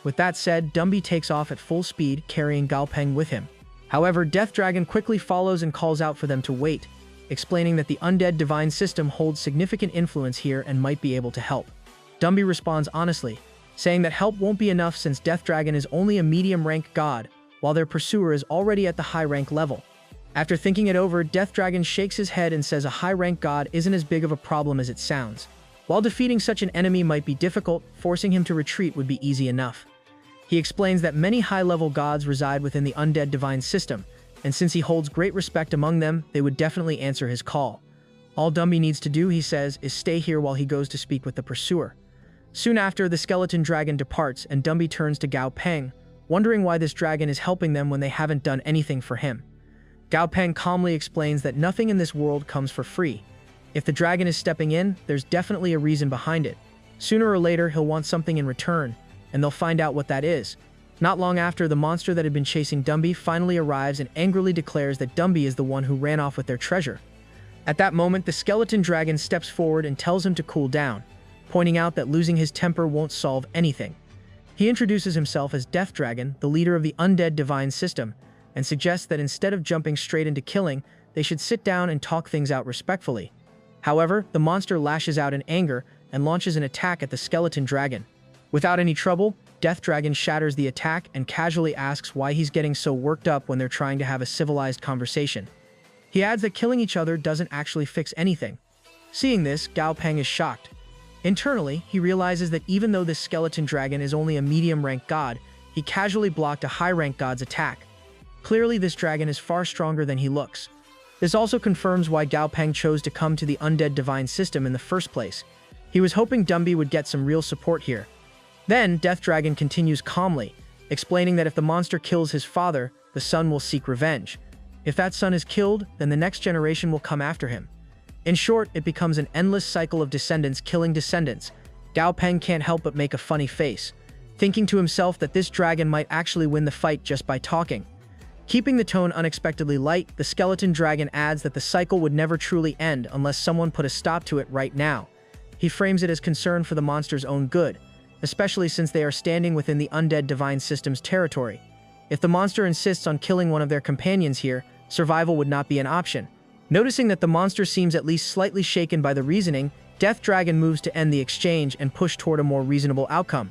With that said, Dumby takes off at full speed, carrying Galpeng with him. However, Death Dragon quickly follows and calls out for them to wait, explaining that the undead divine system holds significant influence here and might be able to help. Dumby responds honestly, saying that help won't be enough since Death Dragon is only a medium-rank god, while their pursuer is already at the high-rank level. After thinking it over, Death Dragon shakes his head and says a high-rank god isn't as big of a problem as it sounds. While defeating such an enemy might be difficult, forcing him to retreat would be easy enough. He explains that many high-level gods reside within the undead divine system, and since he holds great respect among them, they would definitely answer his call. All Dumby needs to do, he says, is stay here while he goes to speak with the pursuer. Soon after, the skeleton dragon departs and Dumby turns to Galpeng, wondering why this dragon is helping them when they haven't done anything for him. Galpeng calmly explains that nothing in this world comes for free. If the dragon is stepping in, there's definitely a reason behind it. Sooner or later, he'll want something in return, and they'll find out what that is. Not long after, the monster that had been chasing Dumby finally arrives and angrily declares that Dumby is the one who ran off with their treasure. At that moment, the skeleton dragon steps forward and tells him to cool down, pointing out that losing his temper won't solve anything. He introduces himself as Death Dragon, the leader of the undead divine system, and suggests that instead of jumping straight into killing, they should sit down and talk things out respectfully. However, the monster lashes out in anger and launches an attack at the skeleton dragon. Without any trouble, Death Dragon shatters the attack and casually asks why he's getting so worked up when they're trying to have a civilized conversation. He adds that killing each other doesn't actually fix anything. Seeing this, Galpeng is shocked. Internally, he realizes that even though this skeleton dragon is only a medium-rank god, he casually blocked a high-rank god's attack. Clearly, this dragon is far stronger than he looks. This also confirms why Galpeng chose to come to the undead divine system in the first place. He was hoping Dumby would get some real support here. Then, Death Dragon continues calmly, explaining that if the monster kills his father, the son will seek revenge. If that son is killed, then the next generation will come after him. In short, it becomes an endless cycle of descendants killing descendants. Galpeng can't help but make a funny face, thinking to himself that this dragon might actually win the fight just by talking. Keeping the tone unexpectedly light, the skeleton dragon adds that the cycle would never truly end unless someone put a stop to it right now. He frames it as concern for the monster's own good, especially since they are standing within the undead divine system's territory. If the monster insists on killing one of their companions here, survival would not be an option. Noticing that the monster seems at least slightly shaken by the reasoning, Death Dragon moves to end the exchange and push toward a more reasonable outcome.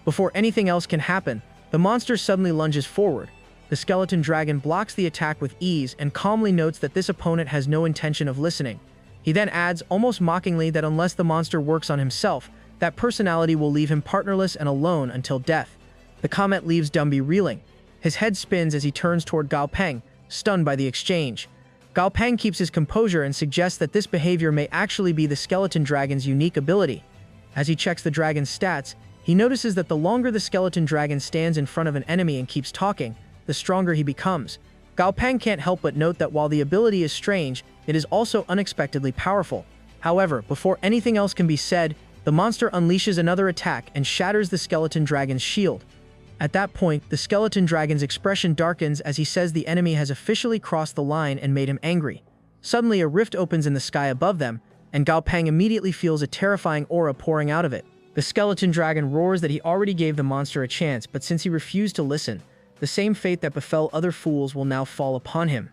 Before anything else can happen, the monster suddenly lunges forward. The skeleton dragon blocks the attack with ease and calmly notes that this opponent has no intention of listening. He then adds, almost mockingly, that unless the monster works on himself, that personality will leave him partnerless and alone until death. The comment leaves Dumby reeling. His head spins as he turns toward Galpeng, stunned by the exchange. Galpeng keeps his composure and suggests that this behavior may actually be the skeleton dragon's unique ability. As he checks the dragon's stats, he notices that the longer the skeleton dragon stands in front of an enemy and keeps talking, the stronger he becomes. Galpeng can't help but note that while the ability is strange, it is also unexpectedly powerful. However, before anything else can be said, the monster unleashes another attack and shatters the skeleton dragon's shield. At that point, the skeleton dragon's expression darkens as he says the enemy has officially crossed the line and made him angry. Suddenly, a rift opens in the sky above them, and Galpeng immediately feels a terrifying aura pouring out of it. The skeleton dragon roars that he already gave the monster a chance, but since he refused to listen, the same fate that befell other fools will now fall upon him.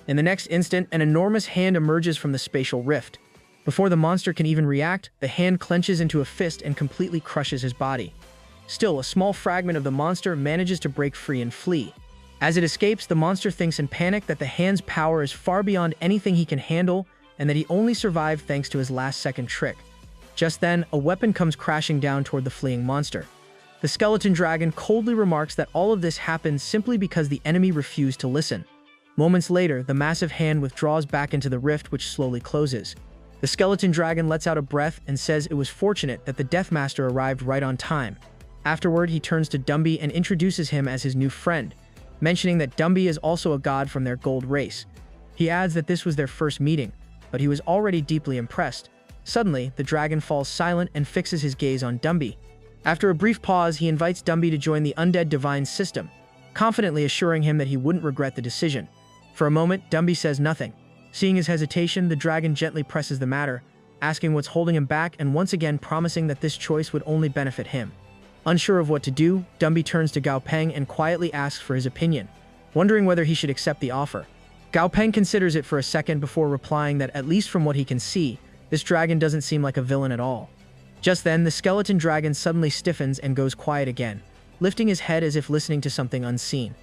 In the next instant, an enormous hand emerges from the spatial rift. Before the monster can even react, the hand clenches into a fist and completely crushes his body. Still, a small fragment of the monster manages to break free and flee. As it escapes, the monster thinks in panic that the hand's power is far beyond anything he can handle and that he only survived thanks to his last-second trick. Just then, a weapon comes crashing down toward the fleeing monster. The skeleton dragon coldly remarks that all of this happened simply because the enemy refused to listen. Moments later, the massive hand withdraws back into the rift, which slowly closes. The skeleton dragon lets out a breath and says it was fortunate that the Deathmaster arrived right on time. Afterward, he turns to Dumby and introduces him as his new friend, mentioning that Dumby is also a god from their gold race. He adds that this was their first meeting, but he was already deeply impressed. Suddenly, the dragon falls silent and fixes his gaze on Dumby. After a brief pause, he invites Dumby to join the undead divine system, confidently assuring him that he wouldn't regret the decision. For a moment, Dumby says nothing, Seeing his hesitation, the dragon gently presses the matter, asking what's holding him back and once again promising that this choice would only benefit him. Unsure of what to do, Dumby turns to Gao Peng and quietly asks for his opinion, wondering whether he should accept the offer. Gao Peng considers it for a second before replying that at least from what he can see, this dragon doesn't seem like a villain at all. Just then, the skeleton dragon suddenly stiffens and goes quiet again, lifting his head as if listening to something unseen.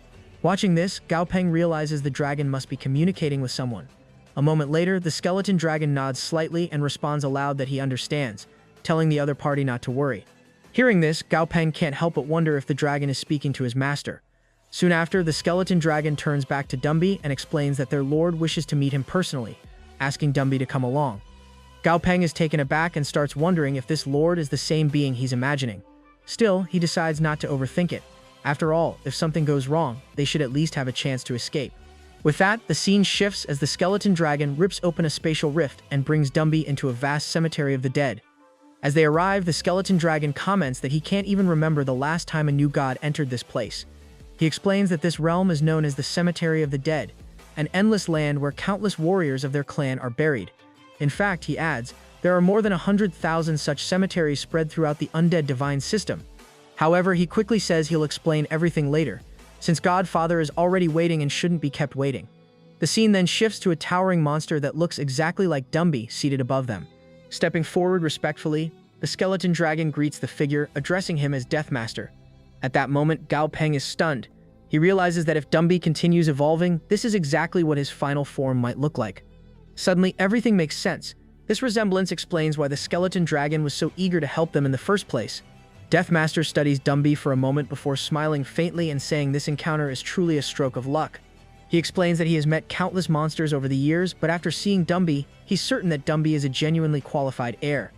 Watching this, Gao Peng realizes the dragon must be communicating with someone. A moment later, the skeleton dragon nods slightly and responds aloud that he understands, telling the other party not to worry. Hearing this, Gao Peng can't help but wonder if the dragon is speaking to his master. Soon after, the skeleton dragon turns back to Dumby and explains that their lord wishes to meet him personally, asking Dumby to come along. Gao Peng is taken aback and starts wondering if this lord is the same being he's imagining. Still, he decides not to overthink it. After all, if something goes wrong, they should at least have a chance to escape. With that, the scene shifts as the skeleton dragon rips open a spatial rift and brings Dumby into a vast cemetery of the dead. As they arrive, the skeleton dragon comments that he can't even remember the last time a new god entered this place. He explains that this realm is known as the Cemetery of the Dead, an endless land where countless warriors of their clan are buried. In fact, he adds, there are more than 100,000 such cemeteries spread throughout the undead divine system. However, he quickly says he'll explain everything later, since Godfather is already waiting and shouldn't be kept waiting. The scene then shifts to a towering monster that looks exactly like Dumby seated above them. Stepping forward respectfully, the skeleton dragon greets the figure, addressing him as Deathmaster. At that moment, Gao Peng is stunned. He realizes that if Dumby continues evolving, this is exactly what his final form might look like. Suddenly, everything makes sense. This resemblance explains why the skeleton dragon was so eager to help them in the first place. Deathmaster studies Dumby for a moment before smiling faintly and saying this encounter is truly a stroke of luck. He explains that he has met countless monsters over the years, but after seeing Dumby, he's certain that Dumby is a genuinely qualified heir.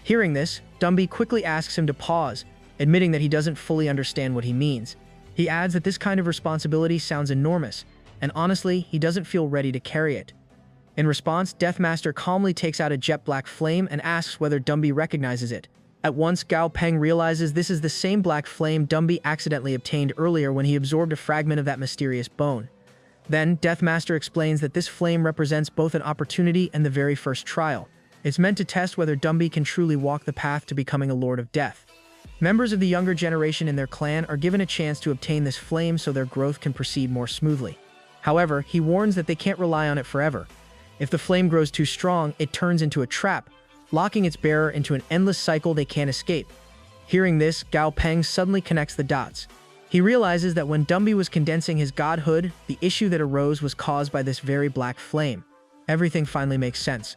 Hearing this, Dumby quickly asks him to pause, admitting that he doesn't fully understand what he means. He adds that this kind of responsibility sounds enormous, and honestly, he doesn't feel ready to carry it. In response, Deathmaster calmly takes out a jet black flame and asks whether Dumby recognizes it. At once, Gao Peng realizes this is the same black flame Dumby accidentally obtained earlier when he absorbed a fragment of that mysterious bone. Then, Deathmaster explains that this flame represents both an opportunity and the very first trial. It's meant to test whether Dumby can truly walk the path to becoming a Lord of Death. Members of the younger generation in their clan are given a chance to obtain this flame so their growth can proceed more smoothly. However, he warns that they can't rely on it forever. If the flame grows too strong, it turns into a trap, locking its bearer into an endless cycle they can't escape. Hearing this, Gao Peng suddenly connects the dots. He realizes that when Dumby was condensing his godhood, the issue that arose was caused by this very black flame. Everything finally makes sense.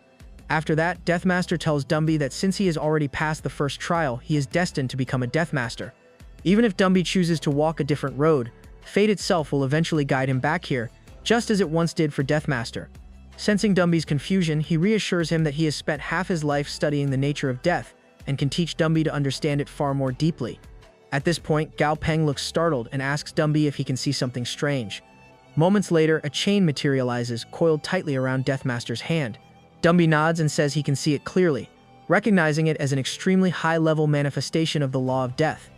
After that, Deathmaster tells Dumby that since he has already passed the first trial, he is destined to become a Deathmaster. Even if Dumby chooses to walk a different road, fate itself will eventually guide him back here, just as it once did for Deathmaster. Sensing Dumby's confusion, he reassures him that he has spent half his life studying the nature of death and can teach Dumby to understand it far more deeply. At this point, Gao Peng looks startled and asks Dumby if he can see something strange. Moments later, a chain materializes, coiled tightly around Deathmaster's hand. Dumby nods and says he can see it clearly, recognizing it as an extremely high-level manifestation of the law of death.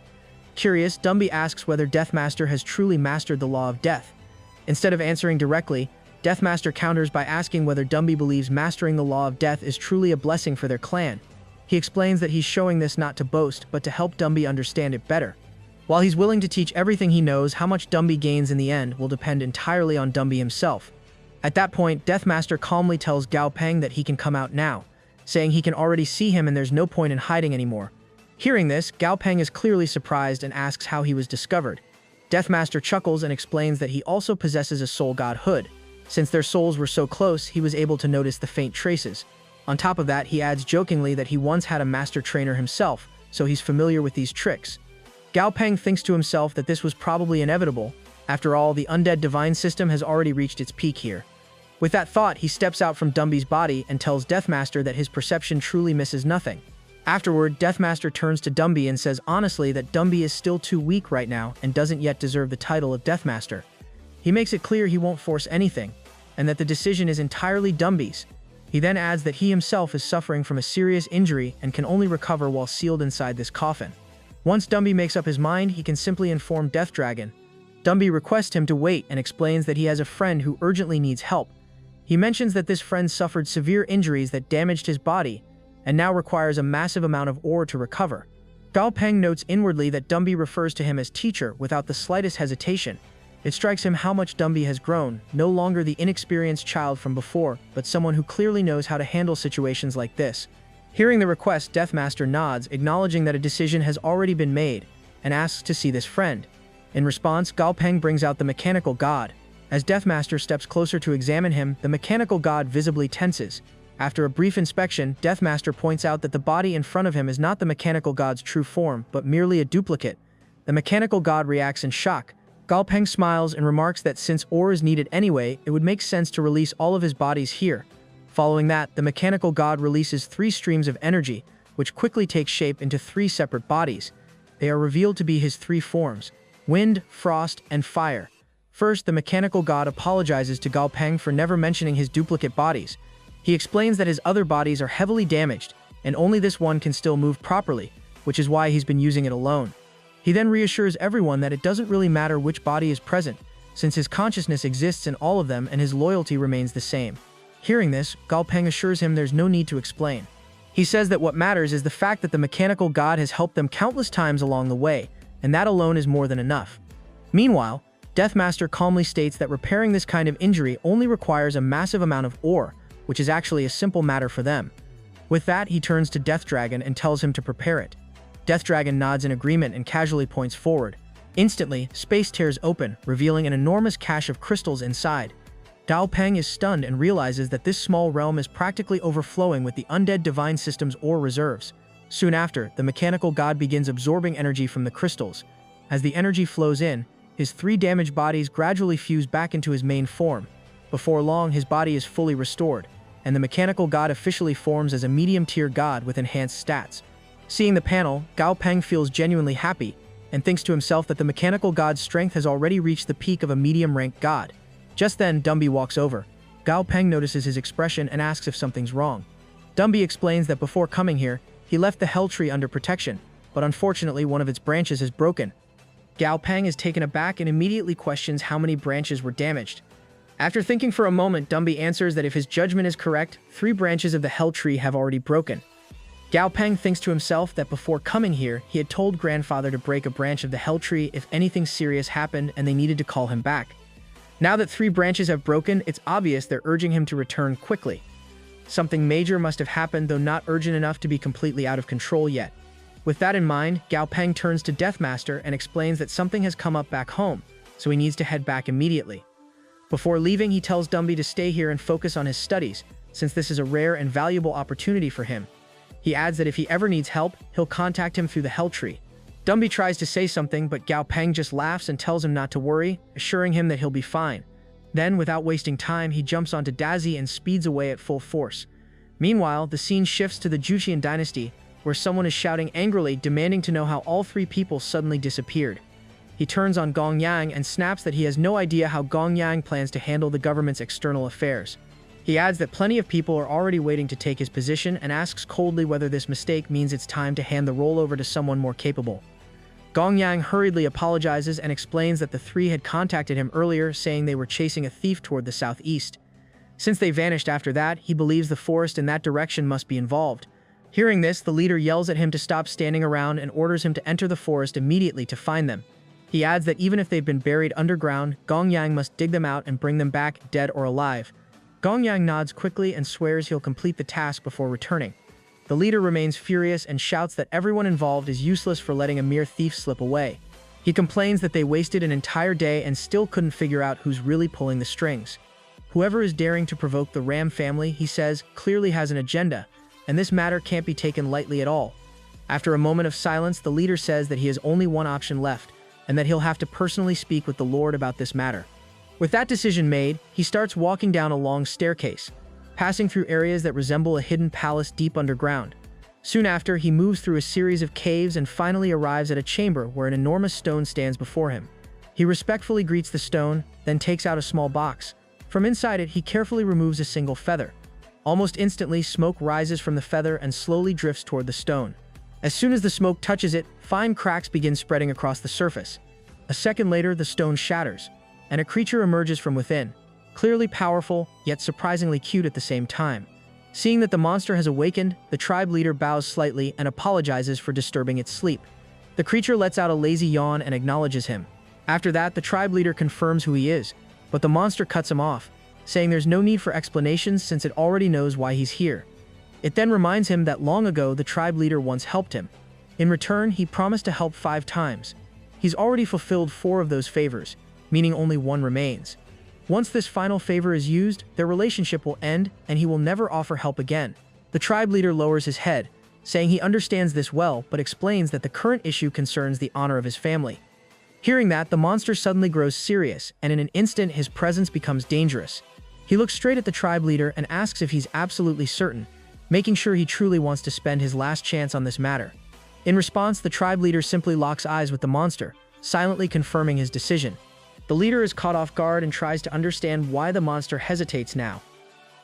Curious, Dumby asks whether Deathmaster has truly mastered the law of death. Instead of answering directly, Deathmaster counters by asking whether Dumby believes mastering the law of death is truly a blessing for their clan. He explains that he's showing this not to boast, but to help Dumby understand it better. While he's willing to teach everything he knows, how much Dumby gains in the end will depend entirely on Dumby himself. At that point, Deathmaster calmly tells Gao Peng that he can come out now, saying he can already see him and there's no point in hiding anymore. Hearing this, Gao Peng is clearly surprised and asks how he was discovered. Deathmaster chuckles and explains that he also possesses a soul godhood. Since their souls were so close, he was able to notice the faint traces. On top of that, he adds jokingly that he once had a master trainer himself, so he's familiar with these tricks. Gao Peng thinks to himself that this was probably inevitable. After all, the undead divine system has already reached its peak here. With that thought, he steps out from Dumby's body and tells Deathmaster that his perception truly misses nothing. Afterward, Deathmaster turns to Dumby and says honestly that Dumby is still too weak right now and doesn't yet deserve the title of Deathmaster. He makes it clear he won't force anything, and that the decision is entirely Dumby's. He then adds that he himself is suffering from a serious injury and can only recover while sealed inside this coffin. Once Dumby makes up his mind, he can simply inform Death Dragon. Dumby requests him to wait and explains that he has a friend who urgently needs help. He mentions that this friend suffered severe injuries that damaged his body and now requires a massive amount of ore to recover. Gao Peng notes inwardly that Dumby refers to him as teacher without the slightest hesitation. It strikes him how much Dumby has grown, no longer the inexperienced child from before, but someone who clearly knows how to handle situations like this. Hearing the request, Deathmaster nods, acknowledging that a decision has already been made, and asks to see this friend. In response, Gao Peng brings out the mechanical god. As Deathmaster steps closer to examine him, the mechanical god visibly tenses. After a brief inspection, Deathmaster points out that the body in front of him is not the mechanical god's true form, but merely a duplicate. The mechanical god reacts in shock. Gao Peng smiles and remarks that since ore is needed anyway, it would make sense to release all of his bodies here. Following that, the mechanical god releases 3 streams of energy, which quickly take shape into 3 separate bodies. They are revealed to be his 3 forms: wind, frost, and fire. First, the mechanical god apologizes to Gao Peng for never mentioning his duplicate bodies. He explains that his other bodies are heavily damaged, and only this one can still move properly, which is why he's been using it alone. He then reassures everyone that it doesn't really matter which body is present, since his consciousness exists in all of them and his loyalty remains the same. Hearing this, Gao Peng assures him there's no need to explain. He says that what matters is the fact that the mechanical god has helped them countless times along the way, and that alone is more than enough. Meanwhile, Deathmaster calmly states that repairing this kind of injury only requires a massive amount of ore, which is actually a simple matter for them. With that, he turns to Death Dragon and tells him to prepare it. Death Dragon nods in agreement and casually points forward. Instantly, space tears open, revealing an enormous cache of crystals inside. Gao Peng is stunned and realizes that this small realm is practically overflowing with the undead divine system's ore reserves. Soon after, the mechanical god begins absorbing energy from the crystals. As the energy flows in, his 3 damaged bodies gradually fuse back into his main form. Before long, his body is fully restored, and the mechanical god officially forms as a medium-tier god with enhanced stats. Seeing the panel, Gao Peng feels genuinely happy, and thinks to himself that the mechanical god's strength has already reached the peak of a medium-ranked god. Just then, Dumby walks over. Gao Peng notices his expression and asks if something's wrong. Dumby explains that before coming here, he left the Hell Tree under protection, but unfortunately one of its branches is broken. Gao Peng is taken aback and immediately questions how many branches were damaged. After thinking for a moment, Dumby answers that if his judgment is correct, 3 branches of the Hell Tree have already broken. Gao Peng thinks to himself that before coming here, he had told Grandfather to break a branch of the Hell Tree if anything serious happened and they needed to call him back. Now that 3 branches have broken, it's obvious they're urging him to return quickly. Something major must have happened, though not urgent enough to be completely out of control yet. With that in mind, Gao Peng turns to Deathmaster and explains that something has come up back home, so he needs to head back immediately. Before leaving, he tells Dumby to stay here and focus on his studies, since this is a rare and valuable opportunity for him. He adds that if he ever needs help, he'll contact him through the Hell Tree. Dumby tries to say something, but Gao Peng just laughs and tells him not to worry, assuring him that he'll be fine. Then, without wasting time, he jumps onto Dazi and speeds away at full force. Meanwhile, the scene shifts to the Juqian dynasty, where someone is shouting angrily, demanding to know how all 3 people suddenly disappeared. He turns on Gong Yang and snaps that he has no idea how Gong Yang plans to handle the government's external affairs. He adds that plenty of people are already waiting to take his position and asks coldly whether this mistake means it's time to hand the role over to someone more capable. Gong Yang hurriedly apologizes and explains that the 3 had contacted him earlier, saying they were chasing a thief toward the southeast. Since they vanished after that, he believes the forest in that direction must be involved. Hearing this, the leader yells at him to stop standing around and orders him to enter the forest immediately to find them. He adds that even if they've been buried underground, Gong Yang must dig them out and bring them back, dead or alive. Gong Yang nods quickly and swears he'll complete the task before returning. The leader remains furious and shouts that everyone involved is useless for letting a mere thief slip away. He complains that they wasted an entire day and still couldn't figure out who's really pulling the strings. Whoever is daring to provoke the Ram family, he says, clearly has an agenda, and this matter can't be taken lightly at all. After a moment of silence, the leader says that he has only one option left, and that he'll have to personally speak with the Lord about this matter. With that decision made, he starts walking down a long staircase, passing through areas that resemble a hidden palace deep underground. Soon after, he moves through a series of caves and finally arrives at a chamber where an enormous stone stands before him. He respectfully greets the stone, then takes out a small box. From inside it, he carefully removes a single feather. Almost instantly, smoke rises from the feather and slowly drifts toward the stone. As soon as the smoke touches it, fine cracks begin spreading across the surface. A second later, the stone shatters, and a creature emerges from within. clearly powerful, yet surprisingly cute at the same time. Seeing that the monster has awakened, the tribe leader bows slightly and apologizes for disturbing its sleep. The creature lets out a lazy yawn and acknowledges him. After that, the tribe leader confirms who he is, but the monster cuts him off, saying there's no need for explanations since it already knows why he's here. It then reminds him that long ago the tribe leader once helped him. In return, he promised to help 5 times. He's already fulfilled 4 of those favors, meaning only 1 remains. Once this final favor is used, their relationship will end and he will never offer help again. The tribe leader lowers his head, saying he understands this well but explains that the current issue concerns the honor of his family. Hearing that, the monster suddenly grows serious and in an instant his presence becomes dangerous. He looks straight at the tribe leader and asks if he's absolutely certain, making sure he truly wants to spend his last chance on this matter. In response, the tribe leader simply locks eyes with the monster, silently confirming his decision. The leader is caught off guard and tries to understand why the monster hesitates now.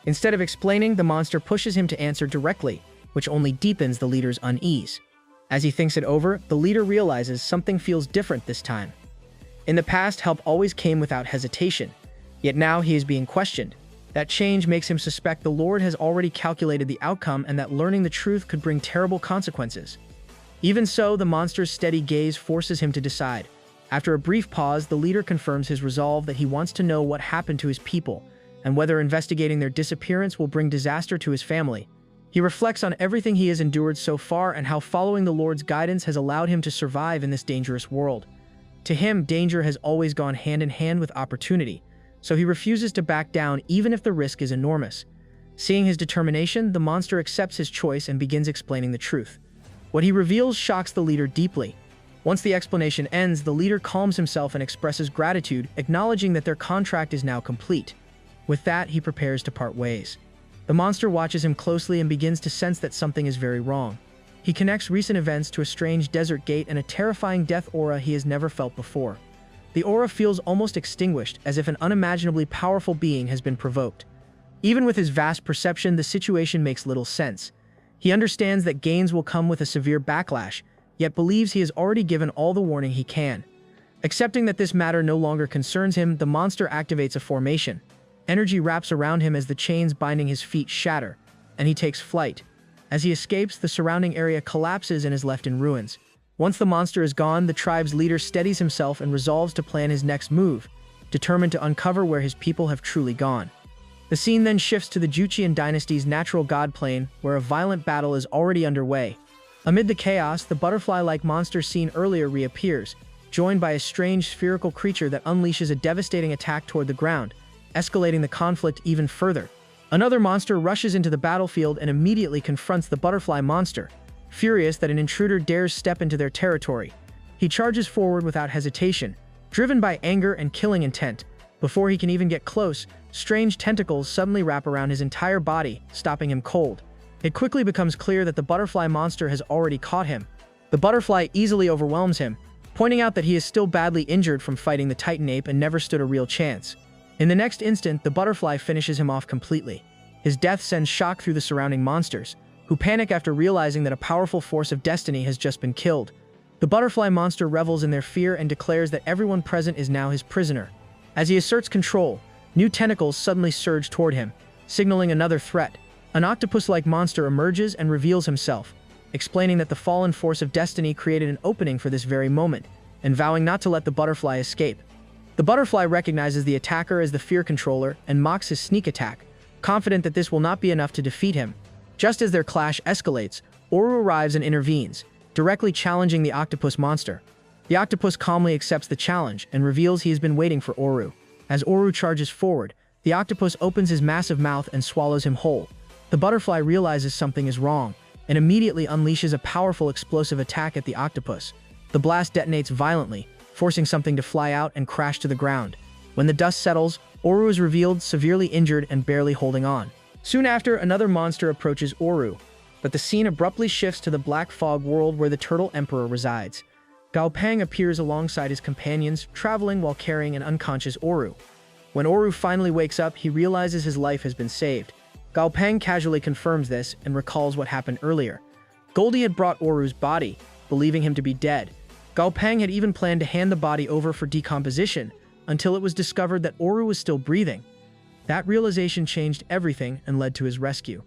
Instead of explaining, the monster pushes him to answer directly, which only deepens the leader's unease. As he thinks it over, the leader realizes something feels different this time. In the past, help always came without hesitation, yet now he is being questioned. That change makes him suspect the Lord has already calculated the outcome and that learning the truth could bring terrible consequences. Even so, the monster's steady gaze forces him to decide. After a brief pause, the leader confirms his resolve that he wants to know what happened to his people, and whether investigating their disappearance will bring disaster to his family. He reflects on everything he has endured so far and how following the Lord's guidance has allowed him to survive in this dangerous world. To him, danger has always gone hand in hand with opportunity, so he refuses to back down even if the risk is enormous. Seeing his determination, the monster accepts his choice and begins explaining the truth. What he reveals shocks the leader deeply. Once the explanation ends, the leader calms himself and expresses gratitude, acknowledging that their contract is now complete. With that, he prepares to part ways. The monster watches him closely and begins to sense that something is very wrong. He connects recent events to a strange desert gate and a terrifying death aura he has never felt before. The aura feels almost extinguished, as if an unimaginably powerful being has been provoked. Even with his vast perception, the situation makes little sense. He understands that gains will come with a severe backlash, yet believes he has already given all the warning he can. Accepting that this matter no longer concerns him, the monster activates a formation. Energy wraps around him as the chains binding his feet shatter, and he takes flight. As he escapes, the surrounding area collapses and is left in ruins. Once the monster is gone, the tribe's leader steadies himself and resolves to plan his next move, determined to uncover where his people have truly gone. The scene then shifts to the Joseon dynasty's natural god plane, where a violent battle is already underway. Amid the chaos, the butterfly-like monster seen earlier reappears, joined by a strange spherical creature that unleashes a devastating attack toward the ground, escalating the conflict even further. Another monster rushes into the battlefield and immediately confronts the butterfly monster, furious that an intruder dares step into their territory. He charges forward without hesitation, driven by anger and killing intent. Before he can even get close, strange tentacles suddenly wrap around his entire body, stopping him cold. It quickly becomes clear that the butterfly monster has already caught him. The butterfly easily overwhelms him, pointing out that he is still badly injured from fighting the Titan ape and never stood a real chance. In the next instant, the butterfly finishes him off completely. His death sends shock through the surrounding monsters, who panic after realizing that a powerful force of destiny has just been killed. The butterfly monster revels in their fear and declares that everyone present is now his prisoner. As he asserts control, new tentacles suddenly surge toward him, signaling another threat. An octopus-like monster emerges and reveals himself, explaining that the fallen force of destiny created an opening for this very moment, and vowing not to let the butterfly escape. The butterfly recognizes the attacker as the fear controller and mocks his sneak attack, confident that this will not be enough to defeat him. Just as their clash escalates, Oru arrives and intervenes, directly challenging the octopus monster. The octopus calmly accepts the challenge and reveals he has been waiting for Oru. As Oru charges forward, the octopus opens his massive mouth and swallows him whole. The butterfly realizes something is wrong, and immediately unleashes a powerful explosive attack at the octopus. The blast detonates violently, forcing something to fly out and crash to the ground. When the dust settles, Oru is revealed severely injured and barely holding on. Soon after, another monster approaches Oru, but the scene abruptly shifts to the Black Fog world where the Turtle Emperor resides. Gao Peng appears alongside his companions, traveling while carrying an unconscious Oru. When Oru finally wakes up, he realizes his life has been saved. Gao Peng casually confirms this and recalls what happened earlier. Goldie had brought Oru's body, believing him to be dead. Gao Peng had even planned to hand the body over for decomposition, until it was discovered that Oru was still breathing. That realization changed everything and led to his rescue.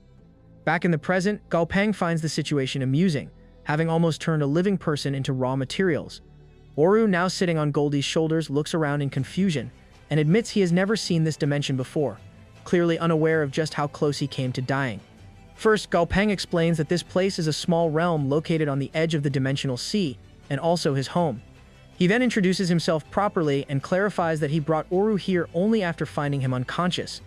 Back in the present, Gao Peng finds the situation amusing, having almost turned a living person into raw materials. Oru, now sitting on Goldie's shoulders, looks around in confusion and admits he has never seen this dimension before, clearly unaware of just how close he came to dying. First, Gao Peng explains that this place is a small realm located on the edge of the dimensional sea, and also his home. He then introduces himself properly and clarifies that he brought Oru here only after finding him unconscious.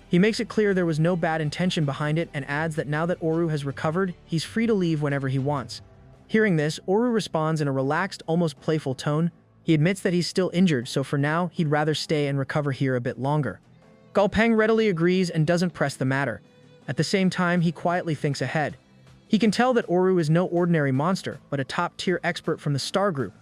He makes it clear there was no bad intention behind it and adds that now that Oru has recovered, he's free to leave whenever he wants. Hearing this, Oru responds in a relaxed, almost playful tone. He admits that he's still injured, so for now, he'd rather stay and recover here a bit longer. Gao Peng readily agrees and doesn't press the matter. At the same time, he quietly thinks ahead. He can tell that Oru is no ordinary monster, but a top-tier expert from the Star Group.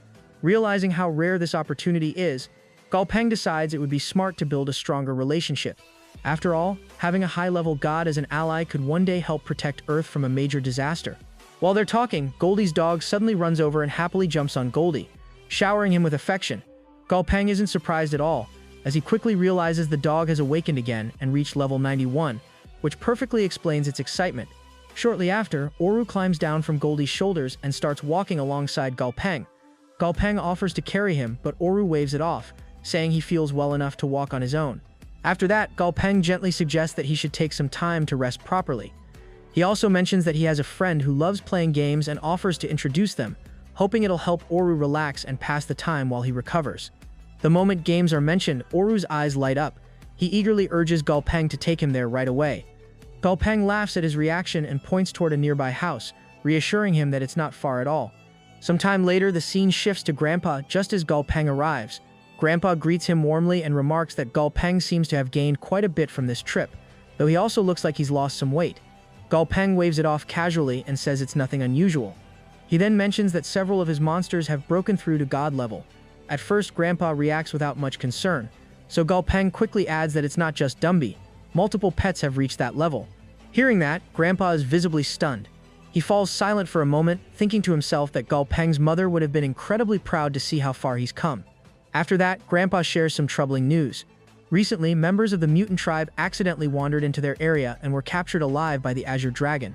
Realizing how rare this opportunity is, Gao Peng decides it would be smart to build a stronger relationship. After all, having a high-level god as an ally could one day help protect Earth from a major disaster. While they're talking, Goldie's dog suddenly runs over and happily jumps on Goldie, showering him with affection. Gao Peng isn't surprised at all, as he quickly realizes the dog has awakened again and reached level 91, which perfectly explains its excitement. Shortly after, Oru climbs down from Goldie's shoulders and starts walking alongside Gao Peng. Gao Peng offers to carry him, but Oru waves it off, saying he feels well enough to walk on his own. After that, Gao Peng gently suggests that he should take some time to rest properly. He also mentions that he has a friend who loves playing games and offers to introduce them, hoping it'll help Oru relax and pass the time while he recovers. The moment games are mentioned, Oru's eyes light up. He eagerly urges Gao Peng to take him there right away. Gao Peng laughs at his reaction and points toward a nearby house, reassuring him that it's not far at all. Sometime later, the scene shifts to Grandpa just as Gao Peng arrives. Grandpa greets him warmly and remarks that Gao Peng seems to have gained quite a bit from this trip, though he also looks like he's lost some weight. Gao Peng waves it off casually and says it's nothing unusual. He then mentions that several of his monsters have broken through to god level. At first, Grandpa reacts without much concern, so Gao Peng quickly adds that it's not just Dumby. Multiple pets have reached that level. Hearing that, Grandpa is visibly stunned. He falls silent for a moment, thinking to himself that Gao Peng's mother would have been incredibly proud to see how far he's come. After that, Grandpa shares some troubling news. Recently, members of the mutant tribe accidentally wandered into their area and were captured alive by the Azure Dragon.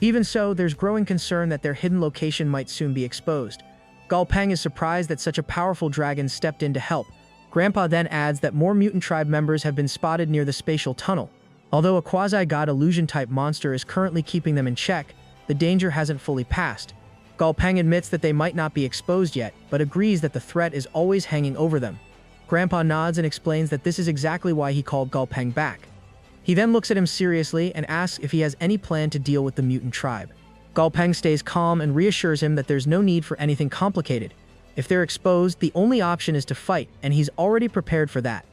Even so, there's growing concern that their hidden location might soon be exposed. Gao Peng is surprised that such a powerful dragon stepped in to help. Grandpa then adds that more mutant tribe members have been spotted near the spatial tunnel. Although a quasi-god illusion-type monster is currently keeping them in check, the danger hasn't fully passed. Gao Peng admits that they might not be exposed yet, but agrees that the threat is always hanging over them. Grandpa nods and explains that this is exactly why he called Gao Peng back. He then looks at him seriously and asks if he has any plan to deal with the mutant tribe. Gao Peng stays calm and reassures him that there's no need for anything complicated. If they're exposed, the only option is to fight, and he's already prepared for that.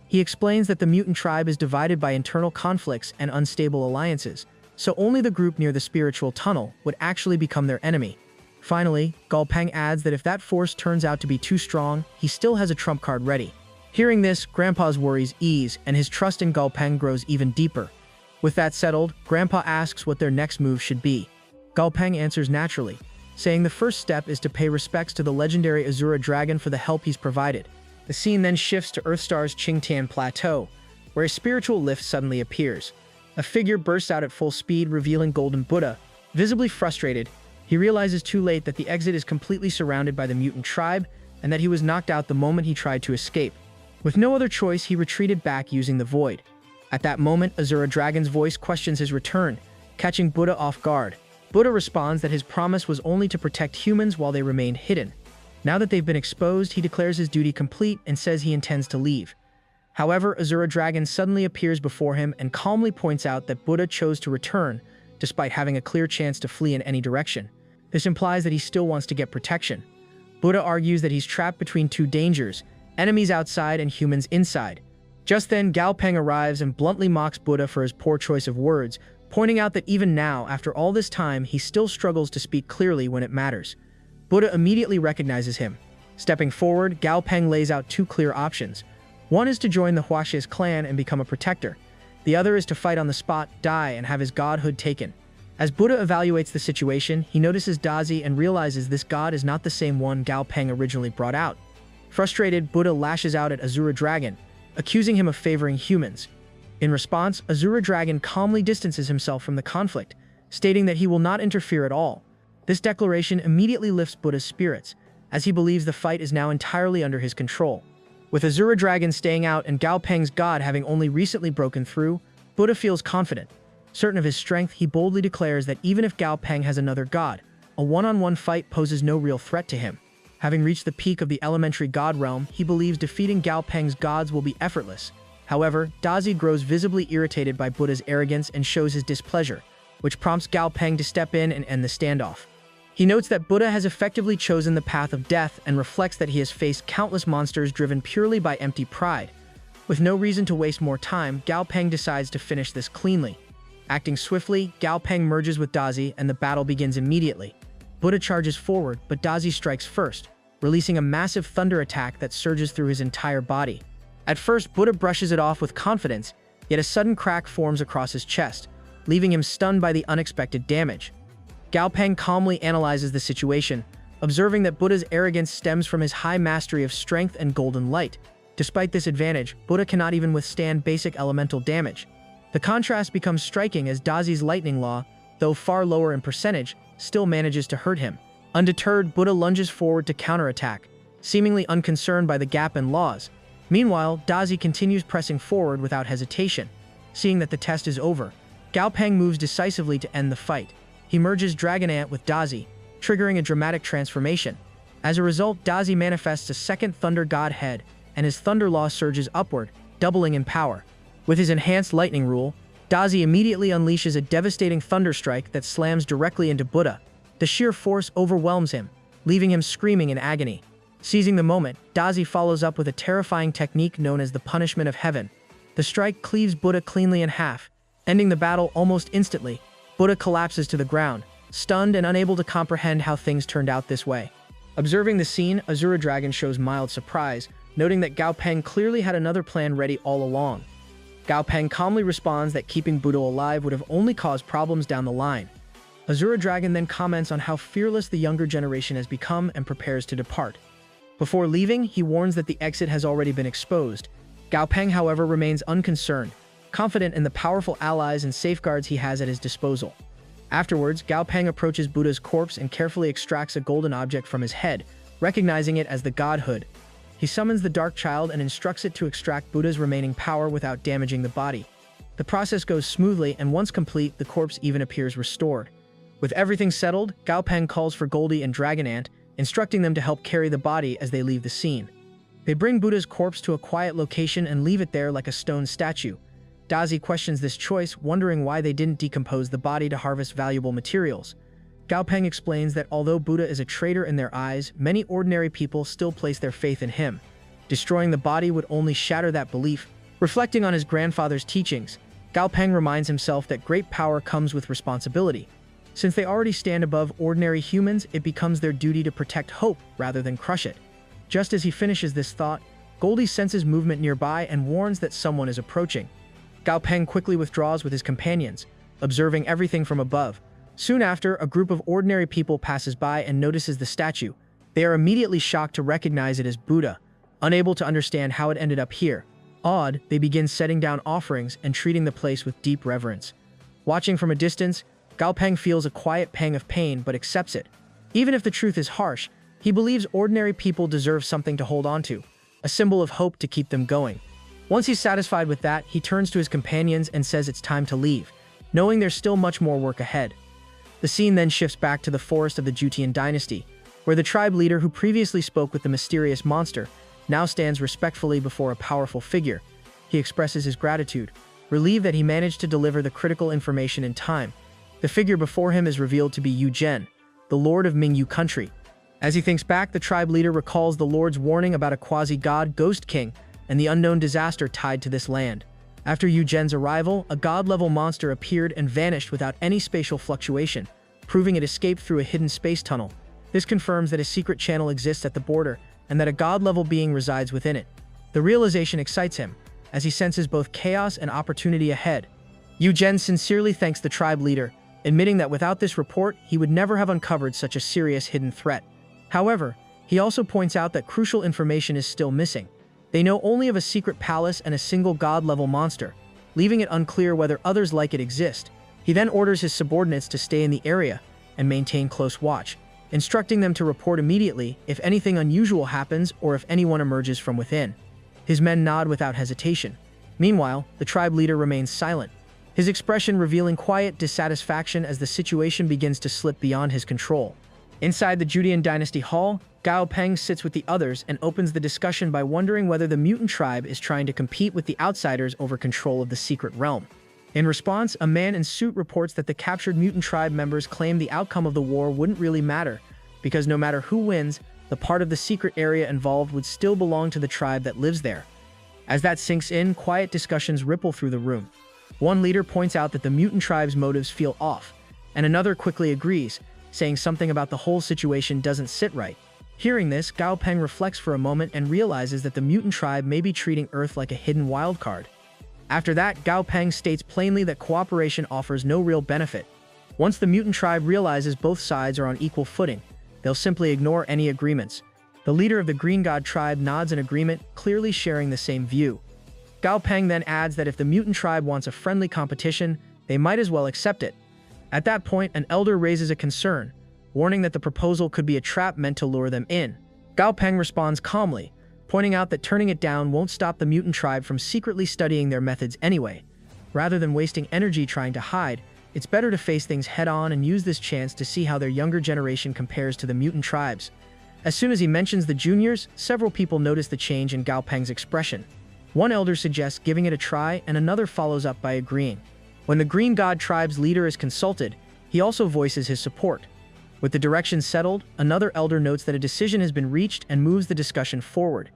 He explains that the mutant tribe is divided by internal conflicts and unstable alliances, so only the group near the spiritual tunnel would actually become their enemy. Finally, Gao Peng adds that if that force turns out to be too strong, he still has a trump card ready. Hearing this, Grandpa's worries ease, and his trust in Gao Peng grows even deeper. With that settled, Grandpa asks what their next move should be. Gao Peng answers naturally, saying the first step is to pay respects to the legendary Azura Dragon for the help he's provided. The scene then shifts to Earthstar's Qingtian Plateau, where a spiritual lift suddenly appears. A figure bursts out at full speed, revealing Golden Buddha. Visibly frustrated, he realizes too late that the exit is completely surrounded by the mutant tribe, and that he was knocked out the moment he tried to escape. With no other choice, he retreated back using the void. At that moment, Azura Dragon's voice questions his return, catching Buddha off guard. Buddha responds that his promise was only to protect humans while they remained hidden. Now that they've been exposed, he declares his duty complete and says he intends to leave. However, Azura Dragon suddenly appears before him and calmly points out that Buddha chose to return, despite having a clear chance to flee in any direction. This implies that he still wants to get protection. Buddha argues that he's trapped between two dangers, enemies outside and humans inside. Just then, Gao Peng arrives and bluntly mocks Buddha for his poor choice of words, pointing out that even now, after all this time, he still struggles to speak clearly when it matters. Buddha immediately recognizes him. Stepping forward, Gao Peng lays out two clear options. One is to join the Huashi's clan and become a protector. The other is to fight on the spot, die, and have his godhood taken. As Buddha evaluates the situation, he notices Dazi and realizes this god is not the same one Gao Peng originally brought out. Frustrated, Buddha lashes out at Azura Dragon, accusing him of favoring humans. In response, Azura Dragon calmly distances himself from the conflict, stating that he will not interfere at all. This declaration immediately lifts Buddha's spirits, as he believes the fight is now entirely under his control. With Azura Dragon staying out and Gao Peng's god having only recently broken through, Buddha feels confident. Certain of his strength, he boldly declares that even if Gao Peng has another god, a one-on-one fight poses no real threat to him. Having reached the peak of the elementary god realm, he believes defeating Gao Peng's gods will be effortless. However, Dazi grows visibly irritated by Buddha's arrogance and shows his displeasure, which prompts Gao Peng to step in and end the standoff. He notes that Buddha has effectively chosen the path of death and reflects that he has faced countless monsters driven purely by empty pride. With no reason to waste more time, Gao Peng decides to finish this cleanly. Acting swiftly, Gao Peng merges with Dazi and the battle begins immediately. Buddha charges forward, but Dazi strikes first, releasing a massive thunder attack that surges through his entire body. At first, Buddha brushes it off with confidence, yet a sudden crack forms across his chest, leaving him stunned by the unexpected damage. Gao Peng calmly analyzes the situation, observing that Buddha's arrogance stems from his high mastery of strength and golden light. Despite this advantage, Buddha cannot even withstand basic elemental damage. The contrast becomes striking as Dazi's lightning law, though far lower in percentage, still manages to hurt him. Undeterred, Buddha lunges forward to counterattack, seemingly unconcerned by the gap in laws. Meanwhile, Dazi continues pressing forward without hesitation. Seeing that the test is over, Gao Peng moves decisively to end the fight. He merges Dragon Ant with Dazi, triggering a dramatic transformation. As a result, Dazi manifests a second Thunder God head, and his Thunder Law surges upward, doubling in power. With his enhanced lightning rule, Dazi immediately unleashes a devastating thunder strike that slams directly into Buddha. The sheer force overwhelms him, leaving him screaming in agony. Seizing the moment, Dazi follows up with a terrifying technique known as the Punishment of Heaven. The strike cleaves Buddha cleanly in half, ending the battle almost instantly. Buddha collapses to the ground, stunned and unable to comprehend how things turned out this way. Observing the scene, Azura Dragon shows mild surprise, noting that Gao Peng clearly had another plan ready all along. Gao Peng calmly responds that keeping Buddha alive would have only caused problems down the line. Azura Dragon then comments on how fearless the younger generation has become and prepares to depart. Before leaving, he warns that the exit has already been exposed. Gao Peng, however, remains unconcerned, confident in the powerful allies and safeguards he has at his disposal. Afterwards, Gao Peng approaches Buddha's corpse and carefully extracts a golden object from his head, recognizing it as the godhood. He summons the Dark Child and instructs it to extract Buddha's remaining power without damaging the body. The process goes smoothly, and once complete, the corpse even appears restored. With everything settled, Gao Peng calls for Goldie and Dragon Ant, instructing them to help carry the body as they leave the scene. They bring Buddha's corpse to a quiet location and leave it there like a stone statue. Dazi questions this choice, wondering why they didn't decompose the body to harvest valuable materials. Gao Peng explains that although Buddha is a traitor in their eyes, many ordinary people still place their faith in him. Destroying the body would only shatter that belief. Reflecting on his grandfather's teachings, Gao Peng reminds himself that great power comes with responsibility. Since they already stand above ordinary humans, it becomes their duty to protect hope rather than crush it. Just as he finishes this thought, Goldie senses movement nearby and warns that someone is approaching. Gao Peng quickly withdraws with his companions, observing everything from above. Soon after, a group of ordinary people passes by and notices the statue. They are immediately shocked to recognize it as Buddha, unable to understand how it ended up here. Awed, they begin setting down offerings and treating the place with deep reverence. Watching from a distance, Gao Peng feels a quiet pang of pain but accepts it. Even if the truth is harsh, he believes ordinary people deserve something to hold on to, a symbol of hope to keep them going. Once he's satisfied with that, he turns to his companions and says it's time to leave, knowing there's still much more work ahead. The scene then shifts back to the forest of the Jutian dynasty, where the tribe leader who previously spoke with the mysterious monster now stands respectfully before a powerful figure. He expresses his gratitude, relieved that he managed to deliver the critical information in time. The figure before him is revealed to be Yu Zhen, the lord of Mingyu country. As he thinks back, the tribe leader recalls the lord's warning about a quasi-god Ghost King and the unknown disaster tied to this land. After Yu Zhen's arrival, a god-level monster appeared and vanished without any spatial fluctuation, proving it escaped through a hidden space tunnel. This confirms that a secret channel exists at the border and that a god-level being resides within it. The realization excites him, as he senses both chaos and opportunity ahead. Yu Zhen sincerely thanks the tribe leader, admitting that without this report, he would never have uncovered such a serious hidden threat. However, he also points out that crucial information is still missing. They know only of a secret palace and a single god-level monster. leaving it unclear whether others like it exist. He then orders his subordinates to stay in the area and maintain close watch, instructing them to report immediately if anything unusual happens or if anyone emerges from within. His men nod without hesitation. Meanwhile, the tribe leader remains silent, his expression revealing quiet dissatisfaction as the situation begins to slip beyond his control. Inside the Judean Dynasty Hall, Gao Peng sits with the others and opens the discussion by wondering whether the mutant tribe is trying to compete with the outsiders over control of the secret realm. In response, a man in suit reports that the captured mutant tribe members claim the outcome of the war wouldn't really matter, because no matter who wins, the part of the secret area involved would still belong to the tribe that lives there. As that sinks in, quiet discussions ripple through the room. One leader points out that the mutant tribe's motives feel off, and another quickly agrees, saying something about the whole situation doesn't sit right. Hearing this, Gao Peng reflects for a moment and realizes that the mutant tribe may be treating Earth like a hidden wildcard. After that, Gao Peng states plainly that cooperation offers no real benefit. Once the mutant tribe realizes both sides are on equal footing, they'll simply ignore any agreements. The leader of the Green God tribe nods in agreement, clearly sharing the same view. Gao Peng then adds that if the mutant tribe wants a friendly competition, they might as well accept it. At that point, an elder raises a concern, warning that the proposal could be a trap meant to lure them in. Gao Peng responds calmly, pointing out that turning it down won't stop the mutant tribe from secretly studying their methods anyway. Rather than wasting energy trying to hide, it's better to face things head-on and use this chance to see how their younger generation compares to the mutant tribes. As soon as he mentions the juniors, several people notice the change in Gao Peng's expression. One elder suggests giving it a try, and another follows up by agreeing. When the Green God tribe's leader is consulted, he also voices his support. With the direction settled, another elder notes that a decision has been reached and moves the discussion forward.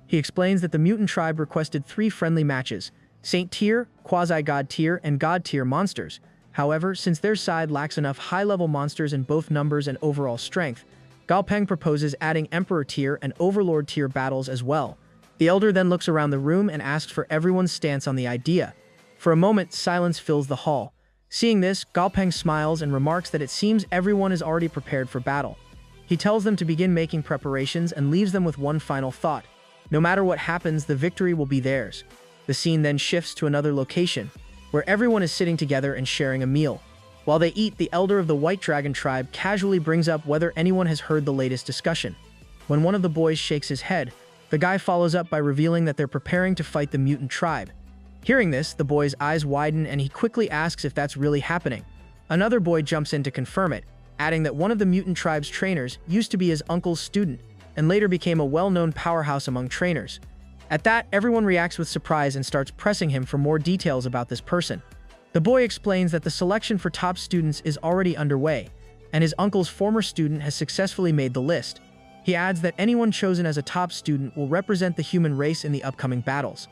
He explains that the mutant tribe requested 3 friendly matches: Saint tier, quasi-god tier, and god tier monsters. However, since their side lacks enough high-level monsters in both numbers and overall strength, Gao Peng proposes adding Emperor tier and Overlord tier battles as well. The elder then looks around the room and asks for everyone's stance on the idea. For a moment, silence fills the hall. Seeing this, Gao Peng smiles and remarks that it seems everyone is already prepared for battle. He tells them to begin making preparations and leaves them with one final thought. No matter what happens, the victory will be theirs. The scene then shifts to another location, where everyone is sitting together and sharing a meal. While they eat, the elder of the White Dragon tribe casually brings up whether anyone has heard the latest discussion. When one of the boys shakes his head, the guy follows up by revealing that they're preparing to fight the mutant tribe. Hearing this, the boy's eyes widen and he quickly asks if that's really happening. Another boy jumps in to confirm it, adding that one of the mutant tribe's trainers used to be his uncle's student and later became a well-known powerhouse among trainers. At that, everyone reacts with surprise and starts pressing him for more details about this person. The boy explains that the selection for top students is already underway, and his uncle's former student has successfully made the list. He adds that anyone chosen as a top student will represent the human race in the upcoming battles.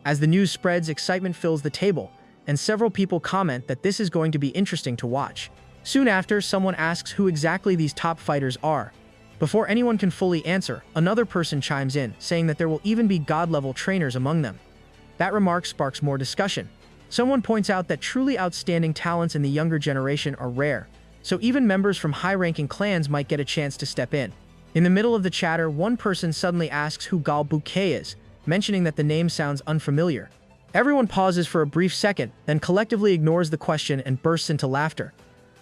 As the news spreads, excitement fills the table, and several people comment that this is going to be interesting to watch. Soon after, someone asks who exactly these top fighters are. Before anyone can fully answer, another person chimes in, saying that there will even be god-level trainers among them. That remark sparks more discussion. Someone points out that truly outstanding talents in the younger generation are rare, so even members from high-ranking clans might get a chance to step in. In the middle of the chatter, one person suddenly asks who Gal Bouquet is, mentioning that the name sounds unfamiliar. Everyone pauses for a brief second, then collectively ignores the question and bursts into laughter.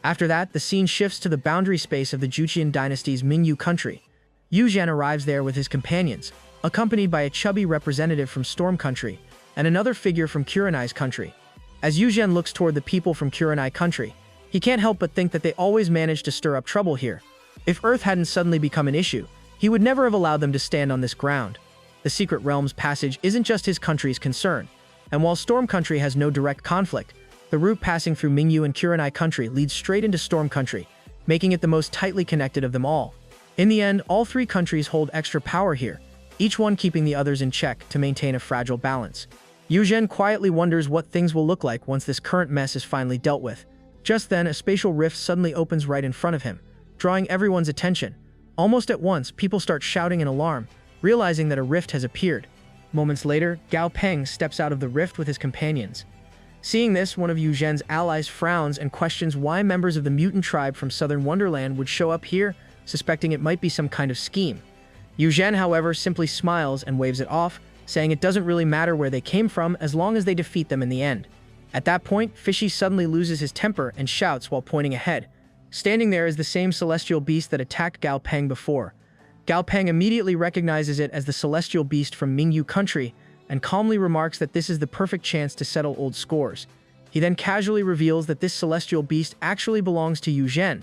After that, the scene shifts to the boundary space of the Judean Dynasty's Mingyu country. Yu Zhen arrives there with his companions, accompanied by a chubby representative from Storm Country and another figure from Kurenai's country. As Yu Zhen looks toward the people from Kurenai country, he can't help but think that they always manage to stir up trouble here. If Earth hadn't suddenly become an issue, he would never have allowed them to stand on this ground. The Secret Realm's passage isn't just his country's concern, and while Storm Country has no direct conflict, the route passing through Mingyu and Kurenai country leads straight into Storm Country, making it the most tightly connected of them all. In the end, all 3 countries hold extra power here, each one keeping the others in check to maintain a fragile balance. Yu Zhen quietly wonders what things will look like once this current mess is finally dealt with. Just then, a spatial rift suddenly opens right in front of him, drawing everyone's attention. Almost at once, people start shouting in alarm, realizing that a rift has appeared. Moments later, Gao Peng steps out of the rift with his companions. Seeing this, one of Yu Zhen's allies frowns and questions why members of the mutant tribe from Southern Wonderland would show up here, suspecting it might be some kind of scheme. Yu Zhen, however, simply smiles and waves it off, saying it doesn't really matter where they came from as long as they defeat them in the end. At that point, Fishy suddenly loses his temper and shouts while pointing ahead. Standing there is the same celestial beast that attacked Gao Peng before. Gao Peng immediately recognizes it as the celestial beast from Mingyu country and calmly remarks that this is the perfect chance to settle old scores. He then casually reveals that this celestial beast actually belongs to Yu Zhen.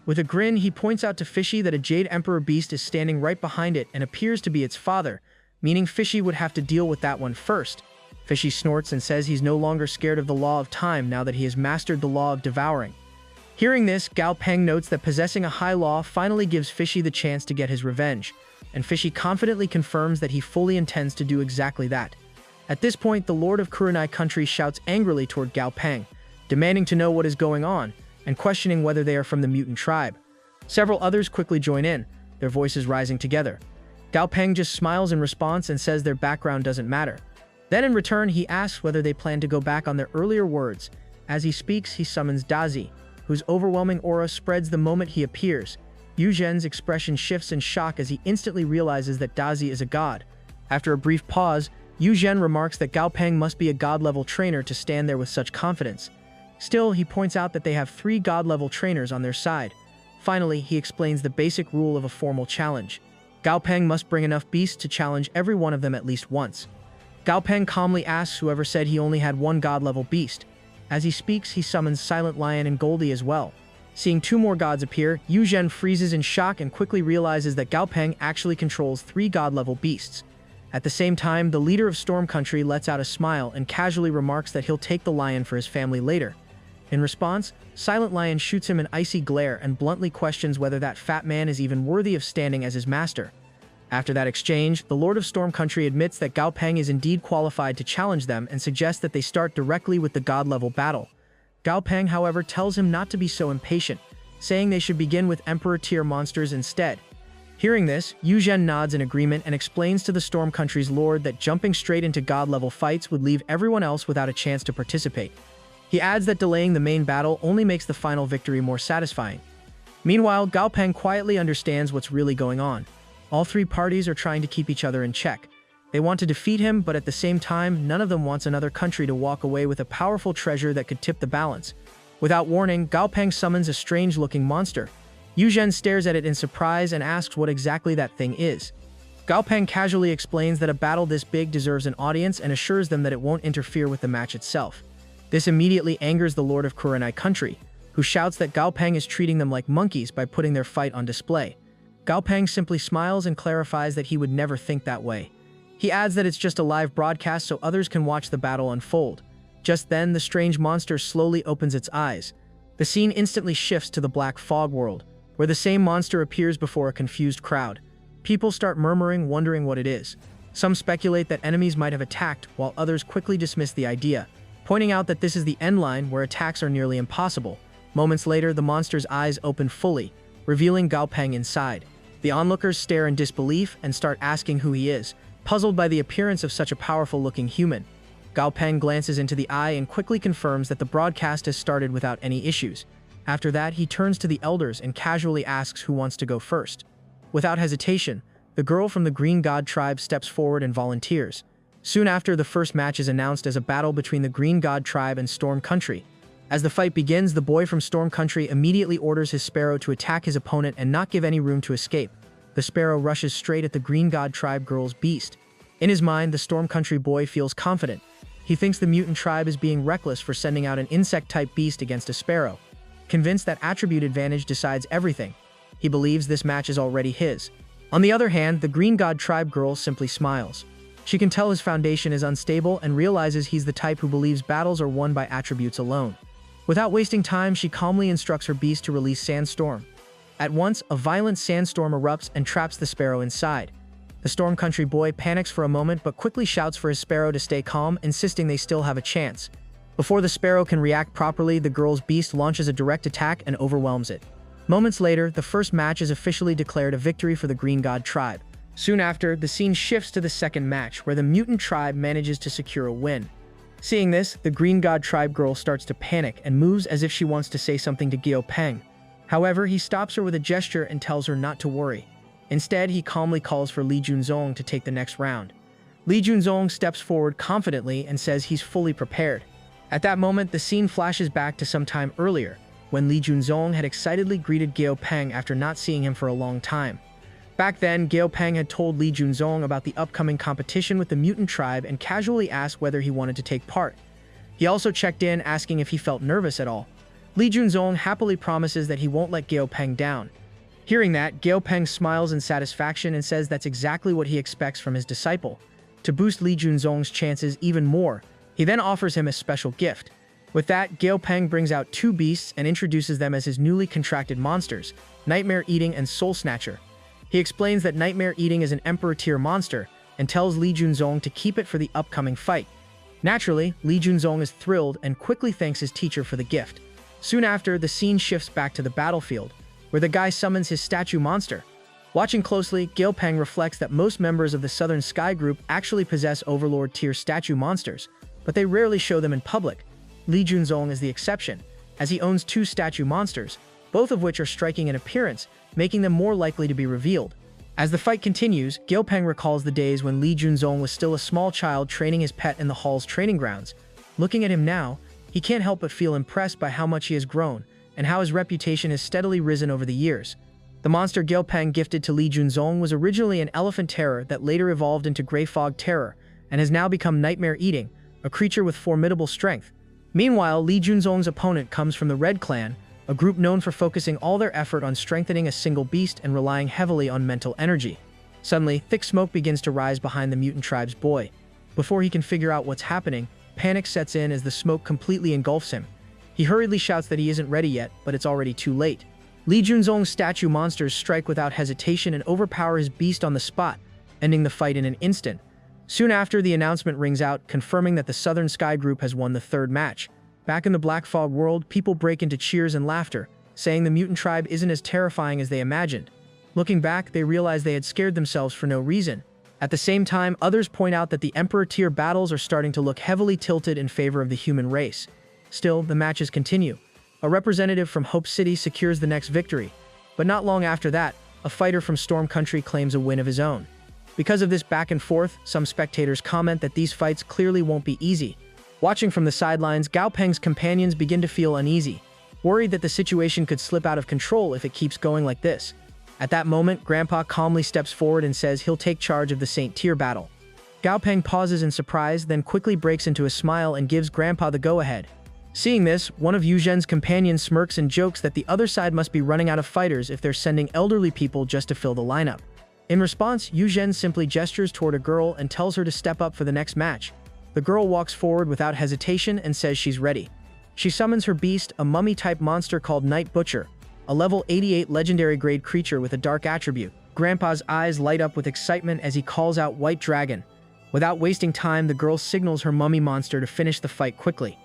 With a grin, he points out to Fishy that a Jade Emperor beast is standing right behind it and appears to be its father, meaning Fishy would have to deal with that one first. Fishy snorts and says he's no longer scared of the law of time now that he has mastered the law of devouring. Hearing this, Gao Peng notes that possessing a high law finally gives Fishy the chance to get his revenge, and Fishy confidently confirms that he fully intends to do exactly that. At this point, the Lord of Kurenai country shouts angrily toward Gao Peng, demanding to know what is going on, and questioning whether they are from the mutant tribe. Several others quickly join in, their voices rising together. Gao Peng just smiles in response and says their background doesn't matter. Then in return, he asks whether they plan to go back on their earlier words. As he speaks, he summons Dazi, whose overwhelming aura spreads the moment he appears. Yu Zhen's expression shifts in shock as he instantly realizes that Dazi is a god. After a brief pause, Yu Zhen remarks that Gao Peng must be a god-level trainer to stand there with such confidence. Still, he points out that they have 3 god-level trainers on their side. Finally, he explains the basic rule of a formal challenge. Gao Peng must bring enough beasts to challenge every one of them at least once. Gao Peng calmly asks whoever said he only had 1 god-level beast. As he speaks, he summons Silent Lion and Goldie as well. Seeing 2 more gods appear, Yu Zhen freezes in shock and quickly realizes that Gao Peng actually controls 3 god-level beasts. At the same time, the leader of Storm Country lets out a smile and casually remarks that he'll take the lion for his family later. In response, Silent Lion shoots him an icy glare and bluntly questions whether that fat man is even worthy of standing as his master. After that exchange, the Lord of Storm Country admits that Gao Peng is indeed qualified to challenge them and suggests that they start directly with the god-level battle. Gao Peng, however, tells him not to be so impatient, saying they should begin with Emperor-tier monsters instead. Hearing this, Yu Zhen nods in agreement and explains to the Storm Country's lord that jumping straight into god-level fights would leave everyone else without a chance to participate. He adds that delaying the main battle only makes the final victory more satisfying. Meanwhile, Gao Peng quietly understands what's really going on. All 3 parties are trying to keep each other in check. They want to defeat him, but at the same time, none of them wants another country to walk away with a powerful treasure that could tip the balance. Without warning, Gao Peng summons a strange-looking monster. Yu Zhen stares at it in surprise and asks what exactly that thing is. Gao Peng casually explains that a battle this big deserves an audience and assures them that it won't interfere with the match itself. This immediately angers the Lord of Kurenai country, who shouts that Gao Peng is treating them like monkeys by putting their fight on display. Gao Peng simply smiles and clarifies that he would never think that way. He adds that it's just a live broadcast so others can watch the battle unfold. Just then, the strange monster slowly opens its eyes. The scene instantly shifts to the Black Fog world, where the same monster appears before a confused crowd. People start murmuring, wondering what it is. Some speculate that enemies might have attacked, while others quickly dismiss the idea, pointing out that this is the end line where attacks are nearly impossible. Moments later, the monster's eyes open fully, revealing Gao Peng inside. The onlookers stare in disbelief and start asking who he is, puzzled by the appearance of such a powerful-looking human. Gao Peng glances into the eye and quickly confirms that the broadcast has started without any issues. After that, he turns to the elders and casually asks who wants to go first. Without hesitation, the girl from the Green God tribe steps forward and volunteers. Soon after, the first match is announced as a battle between the Green God tribe and Storm Country. As the fight begins, the boy from Storm Country immediately orders his sparrow to attack his opponent and not give any room to escape. The sparrow rushes straight at the Green God tribe girl's beast. In his mind, the Storm Country boy feels confident. He thinks the mutant tribe is being reckless for sending out an insect-type beast against a sparrow. Convinced that attribute advantage decides everything, he believes this match is already his. On the other hand, the Green God tribe girl simply smiles. She can tell his foundation is unstable and realizes he's the type who believes battles are won by attributes alone. Without wasting time, she calmly instructs her beast to release Sandstorm. At once, a violent sandstorm erupts and traps the sparrow inside. The Storm Country boy panics for a moment but quickly shouts for his sparrow to stay calm, insisting they still have a chance. Before the sparrow can react properly, the girl's beast launches a direct attack and overwhelms it. Moments later, the first match is officially declared a victory for the Green God tribe. Soon after, the scene shifts to the second match, where the mutant tribe manages to secure a win. Seeing this, the Green God tribe girl starts to panic and moves as if she wants to say something to Gao Peng. However, he stops her with a gesture and tells her not to worry. Instead, he calmly calls for Li Junzong to take the next round. Li Junzong steps forward confidently and says he's fully prepared. At that moment, the scene flashes back to some time earlier, when Li Junzong had excitedly greeted Gao Peng after not seeing him for a long time. Back then, Gao Peng had told Li Junzong about the upcoming competition with the mutant tribe and casually asked whether he wanted to take part. He also checked in, asking if he felt nervous at all. Li Junzong happily promises that he won't let Gao Peng down. Hearing that, Gao Peng smiles in satisfaction and says that's exactly what he expects from his disciple. To boost Li Junzong's chances even more, he then offers him a special gift. With that, Gao Peng brings out two beasts and introduces them as his newly contracted monsters, Nightmare Eating and Soul Snatcher. He explains that Nightmare Eating is an Emperor-tier monster and tells Li Junzong to keep it for the upcoming fight. Naturally, Li Junzong is thrilled and quickly thanks his teacher for the gift. Soon after, the scene shifts back to the battlefield, where the guy summons his statue monster. Watching closely, Gao Peng reflects that most members of the Southern Sky Group actually possess Overlord-tier statue monsters, but they rarely show them in public. Li Junzong is the exception, as he owns two statue monsters, both of which are striking in appearance, making them more likely to be revealed. As the fight continues, Gao Peng recalls the days when Li Junzong was still a small child training his pet in the hall's training grounds. Looking at him now, he can't help but feel impressed by how much he has grown, and how his reputation has steadily risen over the years. The monster Gao Peng gifted to Li Junzong was originally an elephant terror that later evolved into Grey Fog Terror, and has now become Nightmare Eating, a creature with formidable strength. Meanwhile, Li Junzong's opponent comes from the Red Clan, a group known for focusing all their effort on strengthening a single beast and relying heavily on mental energy. Suddenly, thick smoke begins to rise behind the mutant tribe's boy. Before he can figure out what's happening, panic sets in as the smoke completely engulfs him. He hurriedly shouts that he isn't ready yet, but it's already too late. Li Junzong's statue monsters strike without hesitation and overpower his beast on the spot, ending the fight in an instant. Soon after, the announcement rings out, confirming that the Southern Sky Group has won the third match. Back in the Black Fog world, people break into cheers and laughter, saying the mutant tribe isn't as terrifying as they imagined. Looking back, they realize they had scared themselves for no reason. At the same time, others point out that the Emperor-tier battles are starting to look heavily tilted in favor of the human race. Still, the matches continue. A representative from Hope City secures the next victory, but not long after that, a fighter from Storm Country claims a win of his own. Because of this back and forth, some spectators comment that these fights clearly won't be easy. Watching from the sidelines, Gao Peng's companions begin to feel uneasy, worried that the situation could slip out of control if it keeps going like this. At that moment, Grandpa calmly steps forward and says he'll take charge of the Saint Tier battle. Gao Peng pauses in surprise, then quickly breaks into a smile and gives Grandpa the go-ahead. Seeing this, one of Yu Zhen's companions smirks and jokes that the other side must be running out of fighters if they're sending elderly people just to fill the lineup. In response, Yu Zhen simply gestures toward a girl and tells her to step up for the next match. The girl walks forward without hesitation and says she's ready. She summons her beast, a mummy-type monster called Night Butcher, a level 88 legendary grade creature with a dark attribute. Grandpa's eyes light up with excitement as he calls out White Dragon. Without wasting time, the girl signals her mummy monster to finish the fight quickly.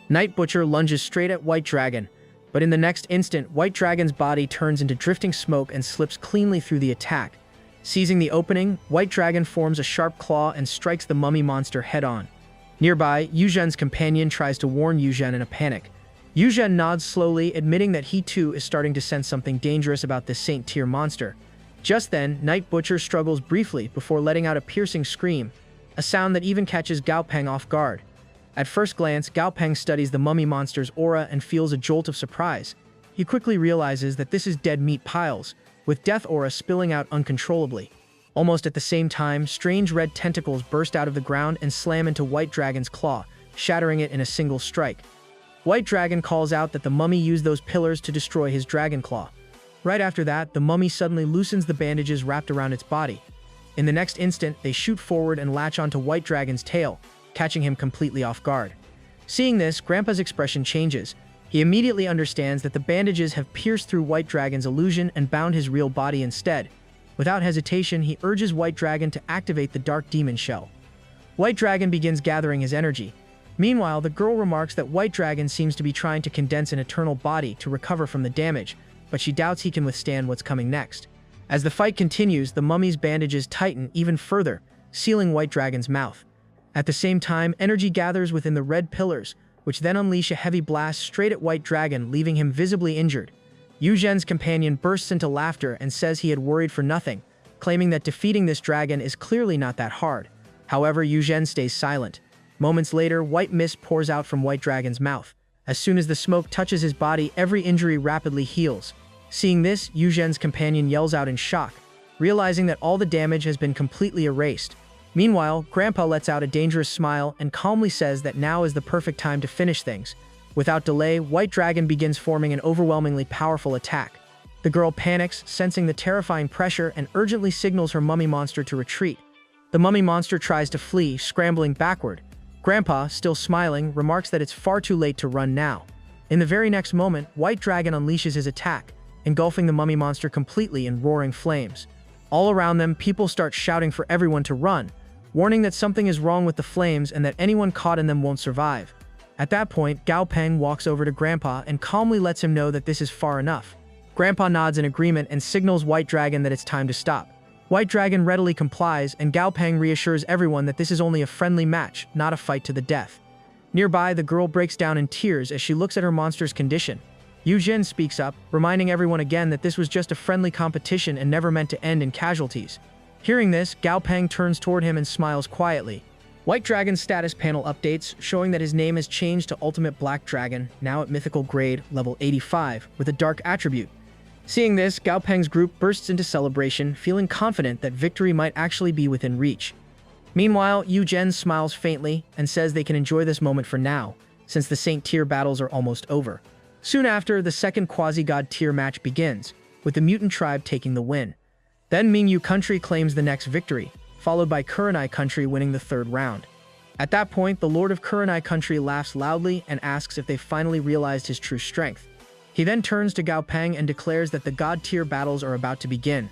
Night Butcher lunges straight at White Dragon, but in the next instant, White Dragon's body turns into drifting smoke and slips cleanly through the attack. Seizing the opening, White Dragon forms a sharp claw and strikes the mummy monster head-on. Nearby, Yu Zhen's companion tries to warn Yu Zhen in a panic. Yu Zhen nods slowly, admitting that he too is starting to sense something dangerous about this Saint-tier monster. Just then, Night Butcher struggles briefly before letting out a piercing scream, a sound that even catches Gao Peng off guard. At first glance, Gao Peng studies the mummy monster's aura and feels a jolt of surprise. He quickly realizes that this is dead meat piles, with death aura spilling out uncontrollably. Almost at the same time, strange red tentacles burst out of the ground and slam into White Dragon's claw, shattering it in a single strike. White Dragon calls out that the mummy used those pillars to destroy his dragon claw. Right after that, the mummy suddenly loosens the bandages wrapped around its body. In the next instant, they shoot forward and latch onto White Dragon's tail, catching him completely off guard. Seeing this, Grandpa's expression changes. He immediately understands that the bandages have pierced through White Dragon's illusion and bound his real body instead. Without hesitation, he urges White Dragon to activate the Dark Demon Shell. White Dragon begins gathering his energy. Meanwhile, the girl remarks that White Dragon seems to be trying to condense an eternal body to recover from the damage, but she doubts he can withstand what's coming next. As the fight continues, the mummy's bandages tighten even further, sealing White Dragon's mouth. At the same time, energy gathers within the red pillars, which then unleash a heavy blast straight at White Dragon, leaving him visibly injured. Yu Zhen's companion bursts into laughter and says he had worried for nothing, claiming that defeating this dragon is clearly not that hard. However, Yuzhen stays silent. Moments later, white mist pours out from White Dragon's mouth. As soon as the smoke touches his body, every injury rapidly heals. Seeing this, Yuzhen's companion yells out in shock, realizing that all the damage has been completely erased. Meanwhile, Grandpa lets out a dangerous smile and calmly says that now is the perfect time to finish things. Without delay, White Dragon begins forming an overwhelmingly powerful attack. The girl panics, sensing the terrifying pressure, and urgently signals her mummy monster to retreat. The mummy monster tries to flee, scrambling backward. Grandpa, still smiling, remarks that it's far too late to run now. In the very next moment, White Dragon unleashes his attack, engulfing the mummy monster completely in roaring flames. All around them, people start shouting for everyone to run, warning that something is wrong with the flames and that anyone caught in them won't survive. At that point, Gao Peng walks over to Grandpa and calmly lets him know that this is far enough. Grandpa nods in agreement and signals White Dragon that it's time to stop. White Dragon readily complies, and Gao Peng reassures everyone that this is only a friendly match, not a fight to the death. Nearby, the girl breaks down in tears as she looks at her monster's condition. Yuzhen speaks up, reminding everyone again that this was just a friendly competition and never meant to end in casualties. Hearing this, Gao Peng turns toward him and smiles quietly. White Dragon's status panel updates, showing that his name has changed to Ultimate Black Dragon, now at Mythical Grade, level 85, with a dark attribute. Seeing this, Gao Peng's group bursts into celebration, feeling confident that victory might actually be within reach. Meanwhile, Yuzhen smiles faintly and says they can enjoy this moment for now, since the Saint tier battles are almost over. Soon after, the second quasi-god tier match begins, with the mutant tribe taking the win. Then Mingyu country claims the next victory, followed by Kurenai country winning the third round. At that point, the Lord of Kurenai country laughs loudly and asks if they finally realized his true strength. He then turns to Gao Peng and declares that the god tier battles are about to begin,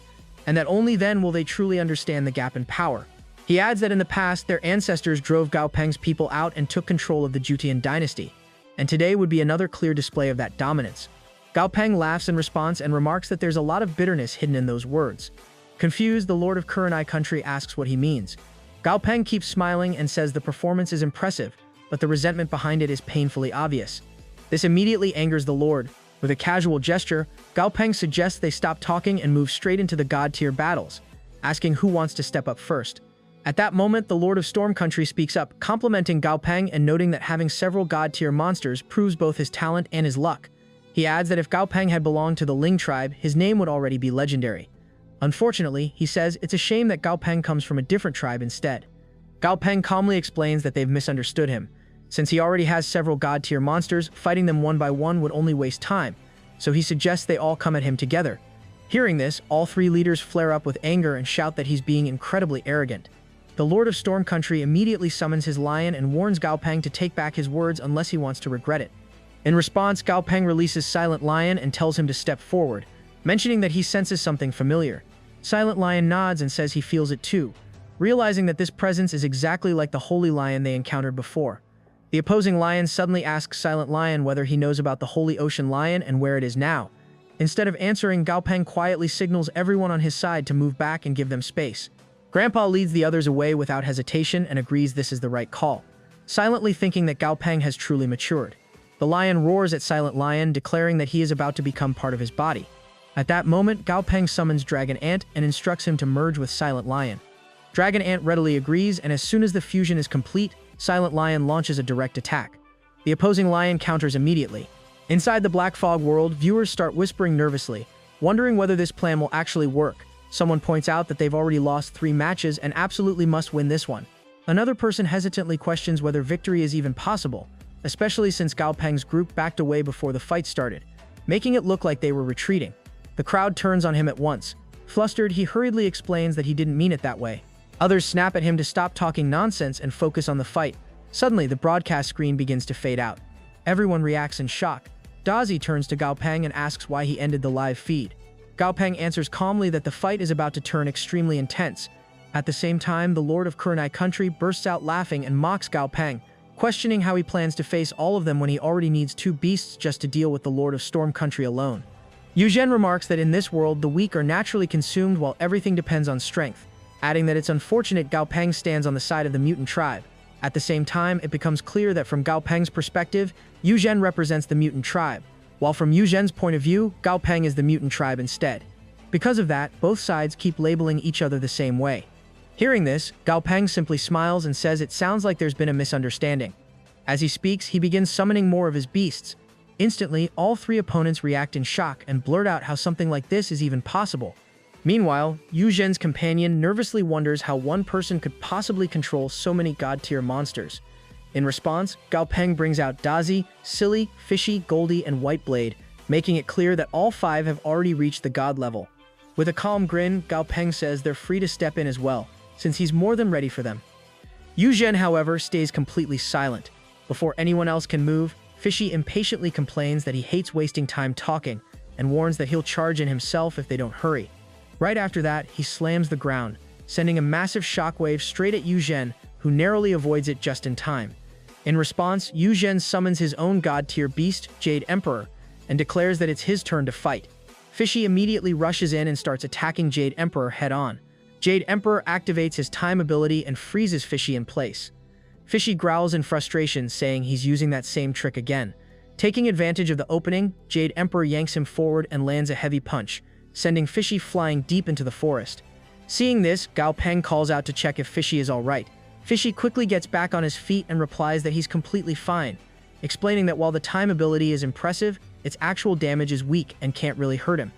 and that only then will they truly understand the gap in power. He adds that in the past, their ancestors drove Gao Peng's people out and took control of the Jutian dynasty, and today would be another clear display of that dominance. Gao Peng laughs in response and remarks that there's a lot of bitterness hidden in those words. Confused, the Lord of Kurenai country asks what he means. Gao Peng keeps smiling and says the performance is impressive, but the resentment behind it is painfully obvious. This immediately angers the Lord. With a casual gesture, Gao Peng suggests they stop talking and move straight into the god-tier battles, asking who wants to step up first. At that moment, the Lord of Storm Country speaks up, complimenting Gao Peng and noting that having several god-tier monsters proves both his talent and his luck. He adds that if Gao Peng had belonged to the Ling tribe, his name would already be legendary. Unfortunately, he says it's a shame that Gao Peng comes from a different tribe instead. Gao Peng calmly explains that they've misunderstood him. Since he already has several god-tier monsters, fighting them one by one would only waste time, so he suggests they all come at him together. Hearing this, all three leaders flare up with anger and shout that he's being incredibly arrogant. The Lord of Storm Country immediately summons his lion and warns Gao Peng to take back his words unless he wants to regret it. In response, Gao Peng releases Silent Lion and tells him to step forward, mentioning that he senses something familiar. Silent Lion nods and says he feels it too, realizing that this presence is exactly like the Holy Lion they encountered before. The opposing lion suddenly asks Silent Lion whether he knows about the Holy Ocean Lion and where it is now. Instead of answering, Gao Peng quietly signals everyone on his side to move back and give them space. Grandpa leads the others away without hesitation and agrees this is the right call, silently thinking that Gao Peng has truly matured. The lion roars at Silent Lion, declaring that he is about to become part of his body. At that moment, Gao Peng summons Dragon Ant and instructs him to merge with Silent Lion. Dragon Ant readily agrees, and as soon as the fusion is complete, Silent Lion launches a direct attack. The opposing lion counters immediately. Inside the Black Fog world, viewers start whispering nervously, wondering whether this plan will actually work. Someone points out that they've already lost 3 matches and absolutely must win this one. Another person hesitantly questions whether victory is even possible, especially since Gao Peng's group backed away before the fight started, making it look like they were retreating. The crowd turns on him at once. Flustered, he hurriedly explains that he didn't mean it that way. Others snap at him to stop talking nonsense and focus on the fight. Suddenly, the broadcast screen begins to fade out. Everyone reacts in shock. Dazi turns to Gao Peng and asks why he ended the live feed. Gao Peng answers calmly that the fight is about to turn extremely intense. At the same time, the Lord of Kurenai country bursts out laughing and mocks Gao Peng, questioning how he plans to face all of them when he already needs 2 beasts just to deal with the Lord of Storm Country alone. Yuzhen remarks that in this world, the weak are naturally consumed while everything depends on strength, adding that it's unfortunate Gao Peng stands on the side of the mutant tribe. At the same time, it becomes clear that from Gao Peng's perspective, Yuzhen represents the mutant tribe, while from Yuzhen's point of view, Gao Peng is the mutant tribe instead. Because of that, both sides keep labeling each other the same way. Hearing this, Gao Peng simply smiles and says it sounds like there's been a misunderstanding. As he speaks, he begins summoning more of his beasts. Instantly, all three opponents react in shock and blurt out how something like this is even possible. Meanwhile, Yu Zhen's companion nervously wonders how one person could possibly control so many god-tier monsters. In response, Gao Peng brings out Dazi, Silly, Fishy, Goldie, and White Blade, making it clear that all five have already reached the god level. With a calm grin, Gao Peng says they're free to step in as well, since he's more than ready for them. Yu Zhen, however, stays completely silent. Before anyone else can move, Fishy impatiently complains that he hates wasting time talking and warns that he'll charge in himself if they don't hurry. Right after that, he slams the ground, sending a massive shockwave straight at Yu Zhen, who narrowly avoids it just in time. In response, Yu Zhen summons his own god-tier beast, Jade Emperor, and declares that it's his turn to fight. Fishy immediately rushes in and starts attacking Jade Emperor head-on. Jade Emperor activates his time ability and freezes Fishy in place. Fishy growls in frustration, saying he's using that same trick again. Taking advantage of the opening, Jade Emperor yanks him forward and lands a heavy punch, sending Fishy flying deep into the forest. Seeing this, Gao Peng calls out to check if Fishy is alright. Fishy quickly gets back on his feet and replies that he's completely fine, explaining that while the time ability is impressive, its actual damage is weak and can't really hurt him.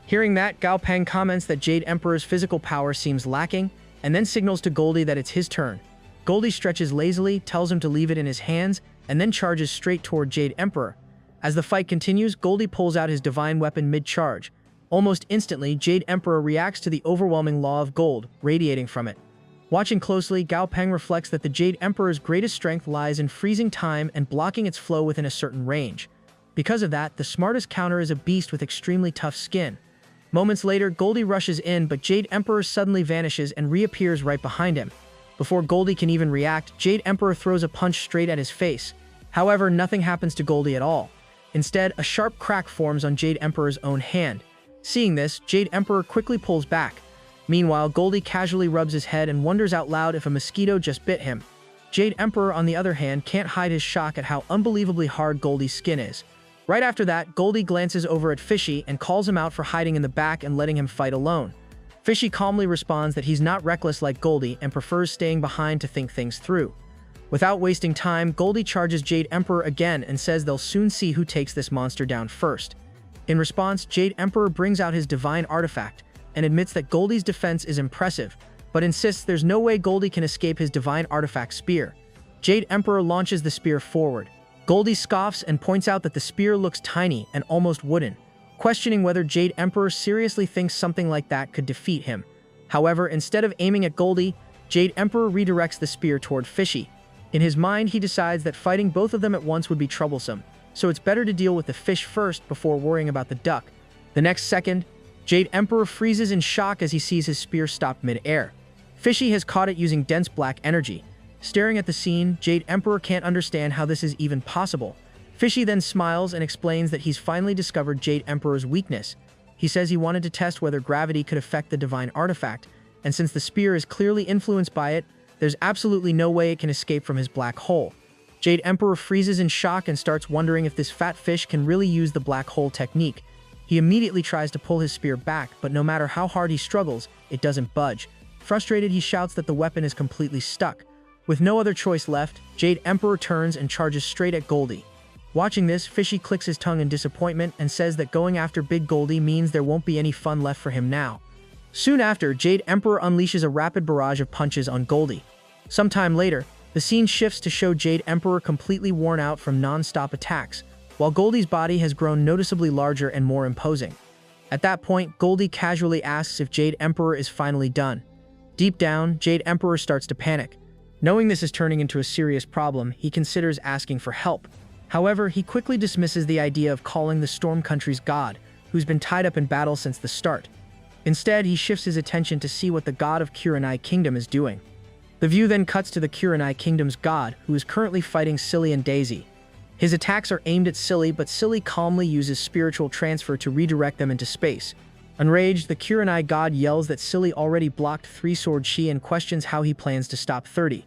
Hearing that, Gao Peng comments that Jade Emperor's physical power seems lacking, and then signals to Goldie that it's his turn. Goldie stretches lazily, tells him to leave it in his hands, and then charges straight toward Jade Emperor. As the fight continues, Goldie pulls out his divine weapon mid-charge. Almost instantly, Jade Emperor reacts to the overwhelming law of gold, radiating from it. Watching closely, Gao Peng reflects that the Jade Emperor's greatest strength lies in freezing time and blocking its flow within a certain range. Because of that, the smartest counter is a beast with extremely tough skin. Moments later, Goldie rushes in, but Jade Emperor suddenly vanishes and reappears right behind him. Before Goldie can even react, Jade Emperor throws a punch straight at his face. However, nothing happens to Goldie at all. Instead, a sharp crack forms on Jade Emperor's own hand. Seeing this, Jade Emperor quickly pulls back. Meanwhile, Goldie casually rubs his head and wonders out loud if a mosquito just bit him. Jade Emperor, on the other hand, can't hide his shock at how unbelievably hard Goldie's skin is. Right after that, Goldie glances over at Fishy and calls him out for hiding in the back and letting him fight alone. Fishy calmly responds that he's not reckless like Goldie and prefers staying behind to think things through. Without wasting time, Goldie charges Jade Emperor again and says they'll soon see who takes this monster down first. In response, Jade Emperor brings out his divine artifact and admits that Goldie's defense is impressive, but insists there's no way Goldie can escape his divine artifact spear. Jade Emperor launches the spear forward. Goldie scoffs and points out that the spear looks tiny and almost wooden, questioning whether Jade Emperor seriously thinks something like that could defeat him. However, instead of aiming at Goldie, Jade Emperor redirects the spear toward Fishy. In his mind, he decides that fighting both of them at once would be troublesome, so it's better to deal with the fish first before worrying about the duck. The next second, Jade Emperor freezes in shock as he sees his spear stop mid-air. Fishy has caught it using dense black energy. Staring at the scene, Jade Emperor can't understand how this is even possible. Fishy then smiles and explains that he's finally discovered Jade Emperor's weakness. He says he wanted to test whether gravity could affect the divine artifact, and since the spear is clearly influenced by it, there's absolutely no way it can escape from his black hole. Jade Emperor freezes in shock and starts wondering if this fat fish can really use the black hole technique. He immediately tries to pull his spear back, but no matter how hard he struggles, it doesn't budge. Frustrated, he shouts that the weapon is completely stuck. With no other choice left, Jade Emperor turns and charges straight at Goldie. Watching this, Fishy clicks his tongue in disappointment and says that going after Big Goldie means there won't be any fun left for him now. Soon after, Jade Emperor unleashes a rapid barrage of punches on Goldie. Sometime later, the scene shifts to show Jade Emperor completely worn out from non-stop attacks, while Goldie's body has grown noticeably larger and more imposing. At that point, Goldie casually asks if Jade Emperor is finally done. Deep down, Jade Emperor starts to panic. Knowing this is turning into a serious problem, he considers asking for help. However, he quickly dismisses the idea of calling the Storm Country's god, who's been tied up in battle since the start. Instead, he shifts his attention to see what the god of Kurenai Kingdom is doing. The view then cuts to the Kurenai Kingdom's god, who is currently fighting Silly and Daisy. His attacks are aimed at Silly, but Silly calmly uses spiritual transfer to redirect them into space. Enraged, the Kurenai god yells that Silly already blocked 3-sword Shi and questions how he plans to stop 30.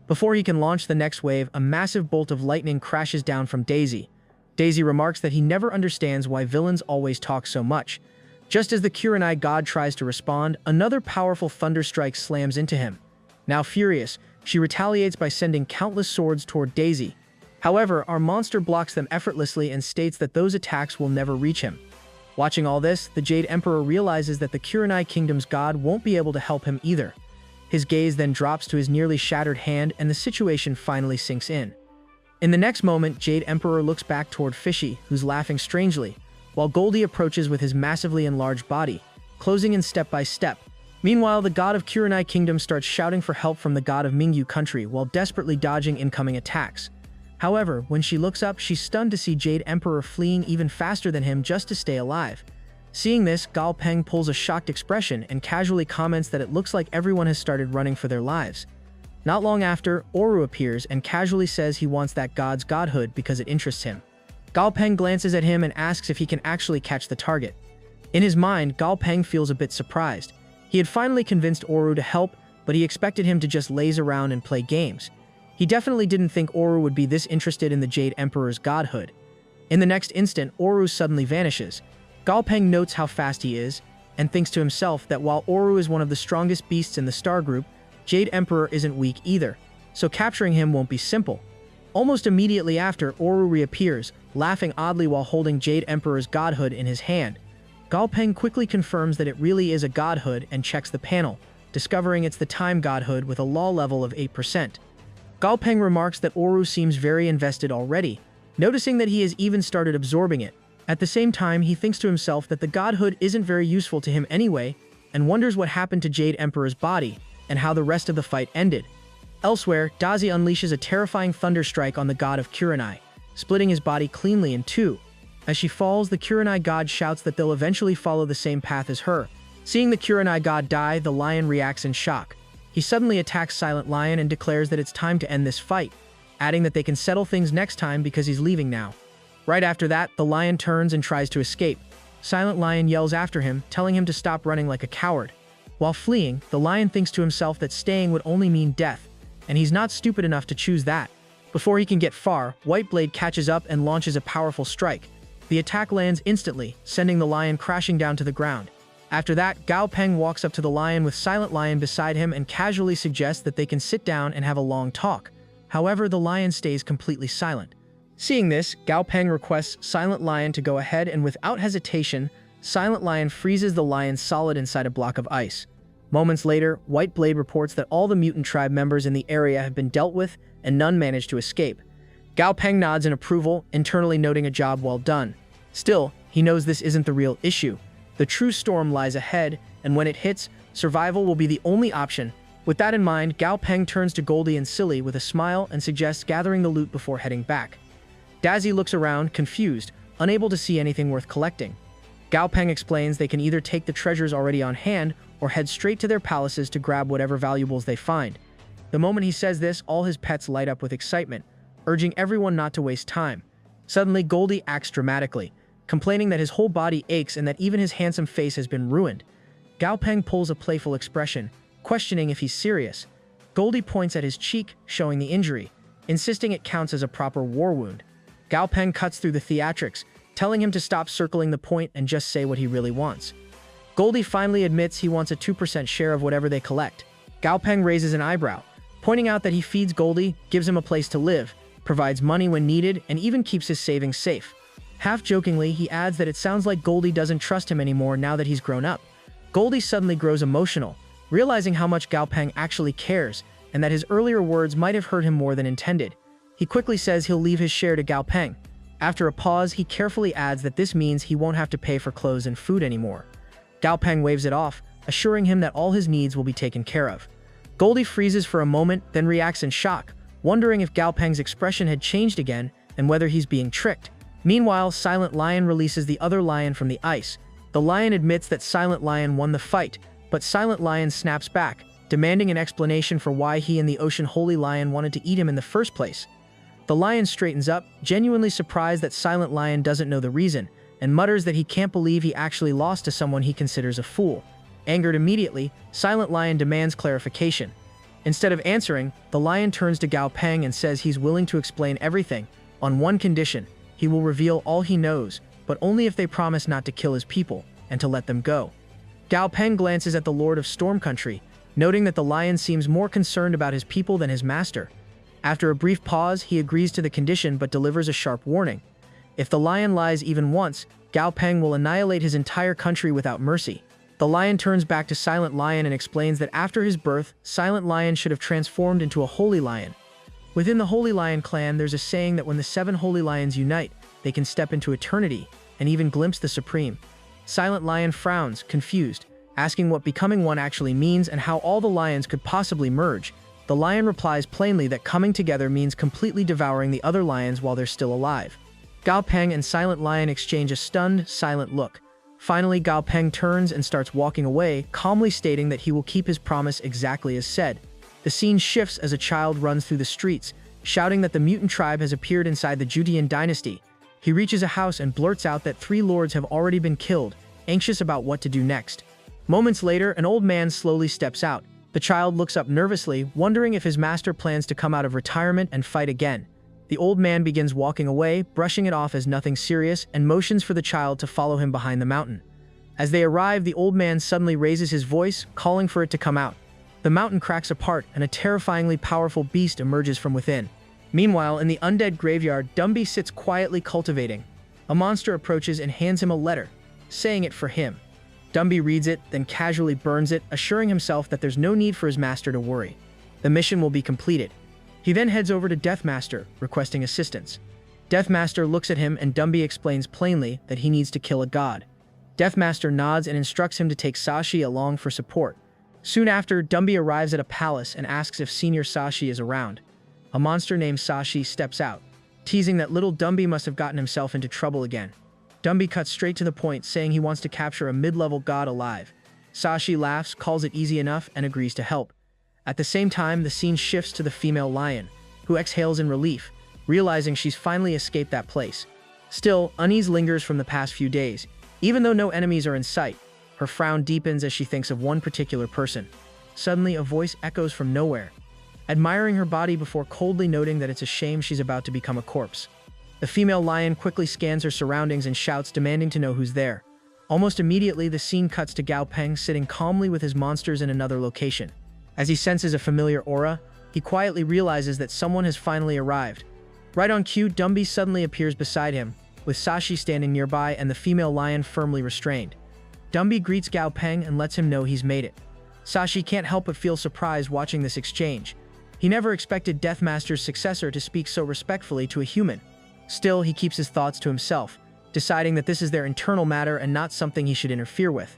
Before he can launch the next wave, a massive bolt of lightning crashes down from Daisy. Daisy remarks that he never understands why villains always talk so much. Just as the Kurenai god tries to respond, another powerful thunder strike slams into him. Now furious, she retaliates by sending countless swords toward Daisy. However, our monster blocks them effortlessly and states that those attacks will never reach him. Watching all this, the Jade Emperor realizes that the Kurenai Kingdom's god won't be able to help him either. His gaze then drops to his nearly shattered hand and the situation finally sinks in. In the next moment, Jade Emperor looks back toward Fishy, who's laughing strangely, while Goldie approaches with his massively enlarged body, closing in step by step. Meanwhile, the god of Kurenai Kingdom starts shouting for help from the god of Mingyu country while desperately dodging incoming attacks. However, when she looks up, she's stunned to see Jade Emperor fleeing even faster than him just to stay alive. Seeing this, Gao Peng pulls a shocked expression and casually comments that it looks like everyone has started running for their lives. Not long after, Oru appears and casually says he wants that god's godhood because it interests him. Gao Peng glances at him and asks if he can actually catch the target. In his mind, Gao Peng feels a bit surprised. He had finally convinced Oru to help, but he expected him to just laze around and play games. He definitely didn't think Oru would be this interested in the Jade Emperor's godhood. In the next instant, Oru suddenly vanishes. Gao Peng notes how fast he is, and thinks to himself that while Oru is one of the strongest beasts in the Star Group, Jade Emperor isn't weak either, so capturing him won't be simple. Almost immediately after, Oru reappears, laughing oddly while holding Jade Emperor's godhood in his hand. Gao Peng quickly confirms that it really is a godhood and checks the panel, discovering it's the time godhood with a law level of 8%. Gao Peng remarks that Oru seems very invested already, noticing that he has even started absorbing it. At the same time, he thinks to himself that the godhood isn't very useful to him anyway, and wonders what happened to Jade Emperor's body, and how the rest of the fight ended. Elsewhere, Dazi unleashes a terrifying thunder strike on the god of Kurenai, splitting his body cleanly in two. As she falls, the Kurenai god shouts that they'll eventually follow the same path as her. Seeing the Kurenai god die, the lion reacts in shock. He suddenly attacks Silent Lion and declares that it's time to end this fight, adding that they can settle things next time because he's leaving now. Right after that, the lion turns and tries to escape. Silent Lion yells after him, telling him to stop running like a coward. While fleeing, the lion thinks to himself that staying would only mean death, and he's not stupid enough to choose that. Before he can get far, White Blade catches up and launches a powerful strike. The attack lands instantly, sending the lion crashing down to the ground. After that, Gao Peng walks up to the lion with Silent Lion beside him and casually suggests that they can sit down and have a long talk. However, the lion stays completely silent. Seeing this, Gao Peng requests Silent Lion to go ahead, and without hesitation, Silent Lion freezes the lion solid inside a block of ice. Moments later, White Blade reports that all the mutant tribe members in the area have been dealt with and none managed to escape. Gao Peng nods in approval, internally noting a job well done. Still, he knows this isn't the real issue. The true storm lies ahead, and when it hits, survival will be the only option. With that in mind, Gao Peng turns to Goldie and Silly with a smile and suggests gathering the loot before heading back. Dazi looks around, confused, unable to see anything worth collecting. Gao Peng explains they can either take the treasures already on hand or head straight to their palaces to grab whatever valuables they find. The moment he says this, all his pets light up with excitement, urging everyone not to waste time. Suddenly, Goldie acts dramatically, complaining that his whole body aches and that even his handsome face has been ruined. Gao Peng pulls a playful expression, questioning if he's serious. Goldie points at his cheek, showing the injury, insisting it counts as a proper war wound. Gao Peng cuts through the theatrics, telling him to stop circling the point and just say what he really wants. Goldie finally admits he wants a 2% share of whatever they collect. Gao Peng raises an eyebrow, pointing out that he feeds Goldie, gives him a place to live, provides money when needed, and even keeps his savings safe. Half-jokingly, he adds that it sounds like Goldie doesn't trust him anymore now that he's grown up. Goldie suddenly grows emotional, realizing how much Gao Peng actually cares, and that his earlier words might have hurt him more than intended. He quickly says he'll leave his share to Gao Peng. After a pause, he carefully adds that this means he won't have to pay for clothes and food anymore. Gao Peng waves it off, assuring him that all his needs will be taken care of. Goldie freezes for a moment, then reacts in shock, wondering if Gao Peng's expression had changed again and whether he's being tricked. Meanwhile, Silent Lion releases the other lion from the ice. The lion admits that Silent Lion won the fight, but Silent Lion snaps back, demanding an explanation for why he and the Ocean Holy Lion wanted to eat him in the first place. The lion straightens up, genuinely surprised that Silent Lion doesn't know the reason, and mutters that he can't believe he actually lost to someone he considers a fool. Angered immediately, Silent Lion demands clarification. Instead of answering, the lion turns to Gao Peng and says he's willing to explain everything, on one condition: he will reveal all he knows, but only if they promise not to kill his people. and to let them go. Gao Peng glances at the Lord of Storm Country, noting that the lion seems more concerned about his people than his master. After a brief pause, he agrees to the condition but delivers a sharp warning. If the lion lies even once, Gao Peng will annihilate his entire country without mercy. The lion turns back to Silent Lion and explains that after his birth, Silent Lion should have transformed into a Holy Lion. Within the Holy Lion clan, there's a saying that when the 7 Holy Lions unite, they can step into eternity and even glimpse the Supreme. Silent Lion frowns, confused, asking what becoming one actually means and how all the lions could possibly merge. The lion replies plainly that coming together means completely devouring the other lions while they're still alive. Gao Peng and Silent Lion exchange a stunned, silent look. Finally, Gao Peng turns and starts walking away, calmly stating that he will keep his promise exactly as said. The scene shifts as a child runs through the streets, shouting that the mutant tribe has appeared inside the Judean dynasty. He reaches a house and blurts out that 3 lords have already been killed, anxious about what to do next. Moments later, an old man slowly steps out. The child looks up nervously, wondering if his master plans to come out of retirement and fight again. The old man begins walking away, brushing it off as nothing serious, and motions for the child to follow him behind the mountain. As they arrive, the old man suddenly raises his voice, calling for it to come out. The mountain cracks apart, and a terrifyingly powerful beast emerges from within. Meanwhile, in the undead graveyard, Dumby sits quietly cultivating. A monster approaches and hands him a letter, saying it for him. Dumby reads it, then casually burns it, assuring himself that there's no need for his master to worry. The mission will be completed. He then heads over to Deathmaster, requesting assistance. Deathmaster looks at him and Dumby explains plainly that he needs to kill a god. Deathmaster nods and instructs him to take Sashi along for support. Soon after, Dumby arrives at a palace and asks if Senior Sashi is around. A monster named Sashi steps out, teasing that little Dumby must have gotten himself into trouble again. Dumby cuts straight to the point, saying he wants to capture a mid-level god alive. Sashi laughs, calls it easy enough, and agrees to help. At the same time, the scene shifts to the female lion, who exhales in relief, realizing she's finally escaped that place. Still, unease lingers from the past few days. Even though no enemies are in sight, her frown deepens as she thinks of one particular person. Suddenly, a voice echoes from nowhere, admiring her body before coldly noting that it's a shame she's about to become a corpse. The female lion quickly scans her surroundings and shouts, demanding to know who's there. Almost immediately, the scene cuts to Gao Peng sitting calmly with his monsters in another location. As he senses a familiar aura, he quietly realizes that someone has finally arrived. Right on cue, Dumby suddenly appears beside him, with Sashi standing nearby and the female lion firmly restrained. Dumby greets Gao Peng and lets him know he's made it. Sashi can't help but feel surprised watching this exchange. He never expected Deathmaster's successor to speak so respectfully to a human. Still, he keeps his thoughts to himself, deciding that this is their internal matter and not something he should interfere with.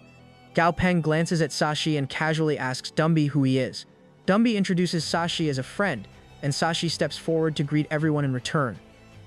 Gao Peng glances at Sashi and casually asks Dumby who he is. Dumby introduces Sashi as a friend, and Sashi steps forward to greet everyone in return.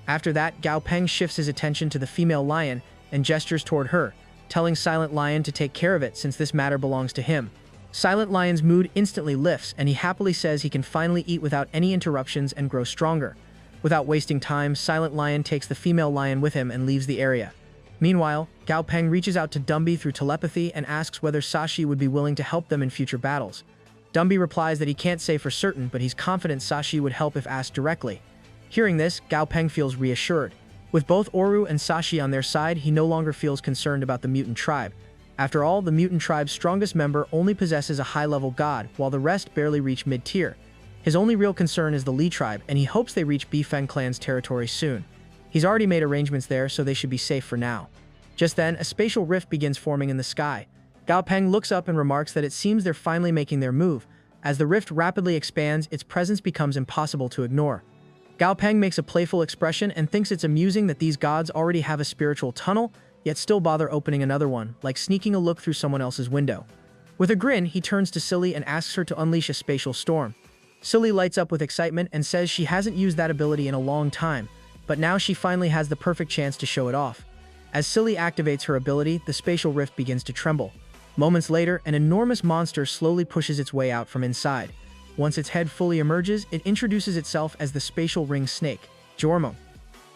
After that, Gao Peng shifts his attention to the female lion and gestures toward her, telling Silent Lion to take care of it since this matter belongs to him. Silent Lion's mood instantly lifts, and he happily says he can finally eat without any interruptions and grow stronger. Without wasting time, Silent Lion takes the female lion with him and leaves the area. Meanwhile, Gao Peng reaches out to Dumby through telepathy and asks whether Sashi would be willing to help them in future battles. Dumby replies that he can't say for certain, but he's confident Sashi would help if asked directly. Hearing this, Gao Peng feels reassured. With both Oru and Sashi on their side, he no longer feels concerned about the mutant tribe. After all, the mutant tribe's strongest member only possesses a high-level god, while the rest barely reach mid-tier. His only real concern is the Li tribe, and he hopes they reach Bifeng clan's territory soon. He's already made arrangements there, so they should be safe for now. Just then, a spatial rift begins forming in the sky. Gao Peng looks up and remarks that it seems they're finally making their move. As the rift rapidly expands, its presence becomes impossible to ignore. Gao Peng makes a playful expression and thinks it's amusing that these gods already have a spiritual tunnel, yet still bother opening another one, like sneaking a look through someone else's window. With a grin, he turns to Silly and asks her to unleash a spatial storm. Silly lights up with excitement and says she hasn't used that ability in a long time, but now she finally has the perfect chance to show it off. As Silly activates her ability, the spatial rift begins to tremble. Moments later, an enormous monster slowly pushes its way out from inside. Once its head fully emerges, it introduces itself as the spatial ring snake, Jormo.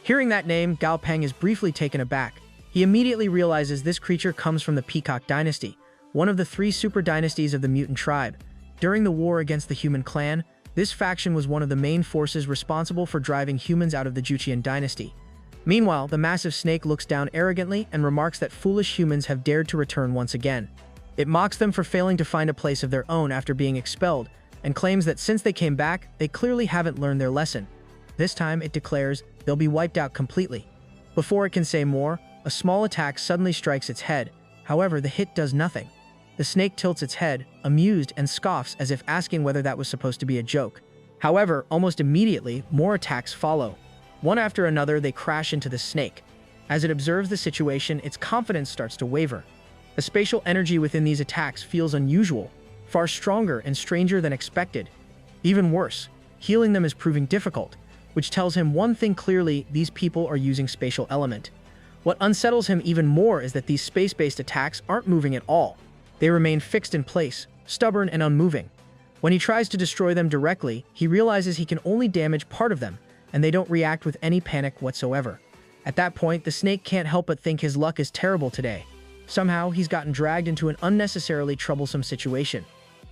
Hearing that name, Gao Peng is briefly taken aback. He immediately realizes this creature comes from the Peacock Dynasty, one of the 3 super dynasties of the mutant tribe. During the war against the human clan, this faction was one of the main forces responsible for driving humans out of the Juchean dynasty. Meanwhile, the massive snake looks down arrogantly and remarks that foolish humans have dared to return once again. It mocks them for failing to find a place of their own after being expelled, and claims that since they came back, they clearly haven't learned their lesson. This time, it declares they'll be wiped out completely. Before it can say more, a small attack suddenly strikes its head. However, the hit does nothing. The snake tilts its head, amused, and scoffs as if asking whether that was supposed to be a joke. However, almost immediately, more attacks follow. One after another, they crash into the snake. As it observes the situation, its confidence starts to waver. The spatial energy within these attacks feels unusual, far stronger and stranger than expected. Even worse, healing them is proving difficult, which tells him one thing clearly: these people are using spatial element. What unsettles him even more is that these space-based attacks aren't moving at all. They remain fixed in place, stubborn and unmoving. When he tries to destroy them directly, he realizes he can only damage part of them, and they don't react with any panic whatsoever. At that point, the snake can't help but think his luck is terrible today. Somehow, he's gotten dragged into an unnecessarily troublesome situation.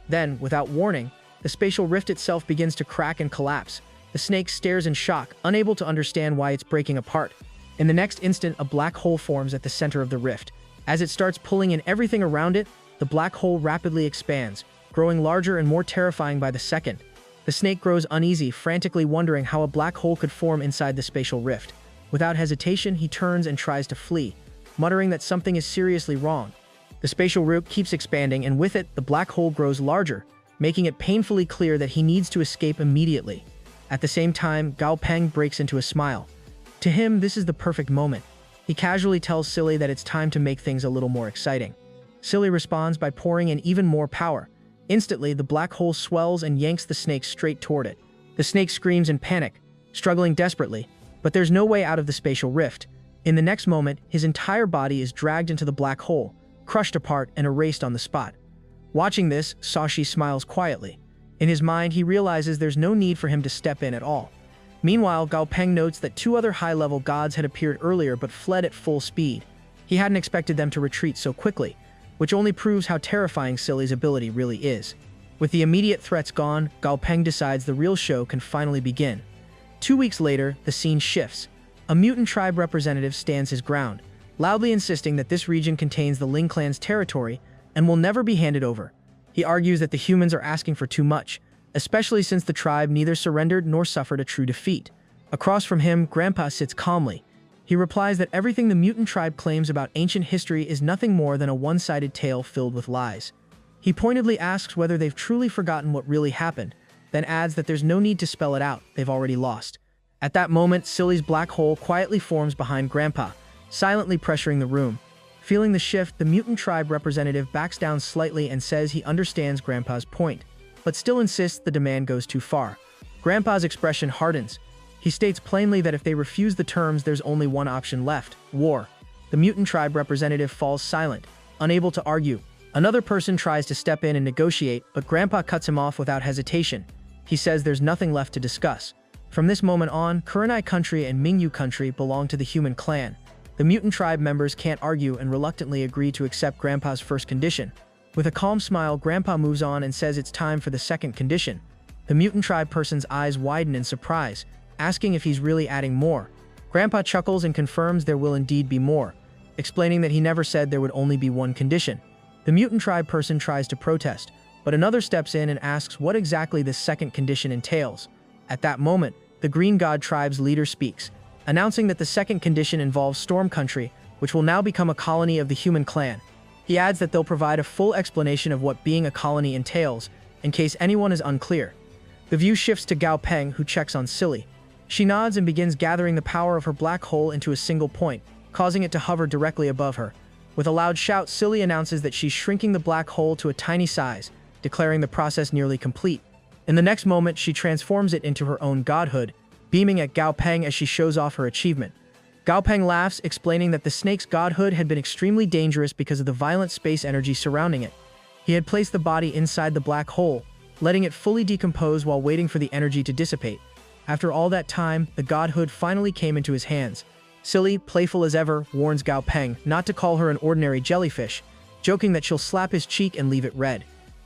Then, without warning, the spatial rift itself begins to crack and collapse. The snake stares in shock, unable to understand why it's breaking apart. In the next instant, a black hole forms at the center of the rift. As it starts pulling in everything around it, the black hole rapidly expands, growing larger and more terrifying by the second. The snake grows uneasy, frantically wondering how a black hole could form inside the spatial rift. Without hesitation, he turns and tries to flee, muttering that something is seriously wrong. The spatial rift keeps expanding, and with it, the black hole grows larger, making it painfully clear that he needs to escape immediately. At the same time, Gao Peng breaks into a smile. To him, this is the perfect moment. He casually tells Silly that it's time to make things a little more exciting. Silly responds by pouring in even more power. Instantly, the black hole swells and yanks the snake straight toward it. The snake screams in panic, struggling desperately, but there's no way out of the spatial rift. In the next moment, his entire body is dragged into the black hole, crushed apart and erased on the spot. Watching this, Sashi smiles quietly. In his mind, he realizes there's no need for him to step in at all. Meanwhile, Gao Peng notes that two other high-level gods had appeared earlier but fled at full speed. He hadn't expected them to retreat so quickly, which only proves how terrifying Silly's ability really is. With the immediate threats gone, Gao Peng decides the real show can finally begin. 2 weeks later, the scene shifts. A mutant tribe representative stands his ground, loudly insisting that this region contains the Ling clan's territory and will never be handed over. He argues that the humans are asking for too much, especially since the tribe neither surrendered nor suffered a true defeat. Across from him, Grandpa sits calmly. He replies that everything the mutant tribe claims about ancient history is nothing more than a one-sided tale filled with lies. He pointedly asks whether they've truly forgotten what really happened, then adds that there's no need to spell it out, they've already lost. At that moment, Silly's black hole quietly forms behind Grandpa, silently pressuring the room. Feeling the shift, the mutant tribe representative backs down slightly and says he understands Grandpa's point, but still insists the demand goes too far. Grandpa's expression hardens. He states plainly that if they refuse the terms, there's only one option left: war. The mutant tribe representative falls silent, unable to argue. Another person tries to step in and negotiate, but Grandpa cuts him off without hesitation. He says there's nothing left to discuss. From this moment on, Kurenai country and Mingyu country belong to the human clan. The mutant tribe members can't argue and reluctantly agree to accept Grandpa's first condition. With a calm smile, Grandpa moves on and says it's time for the second condition. The mutant tribe person's eyes widen in surprise, asking if he's really adding more. Grandpa chuckles and confirms there will indeed be more, explaining that he never said there would only be one condition. The mutant tribe person tries to protest, but another steps in and asks what exactly this second condition entails. At that moment, the Green God tribe's leader speaks, announcing that the second condition involves Storm Country, which will now become a colony of the human clan. He adds that they'll provide a full explanation of what being a colony entails, in case anyone is unclear. The view shifts to Gao Peng, who checks on Silly. She nods and begins gathering the power of her black hole into a single point, causing it to hover directly above her. With a loud shout, Silly announces that she's shrinking the black hole to a tiny size, declaring the process nearly complete. In the next moment, she transforms it into her own godhood, beaming at Gao Peng as she shows off her achievement. Gao Peng laughs, explaining that the snake's godhood had been extremely dangerous because of the violent space energy surrounding it. He had placed the body inside the black hole, letting it fully decompose while waiting for the energy to dissipate. After all that time, the godhood finally came into his hands. Silly, playful as ever, warns Gao Peng not to call her an ordinary jellyfish, joking that she'll slap his cheek and leave it red.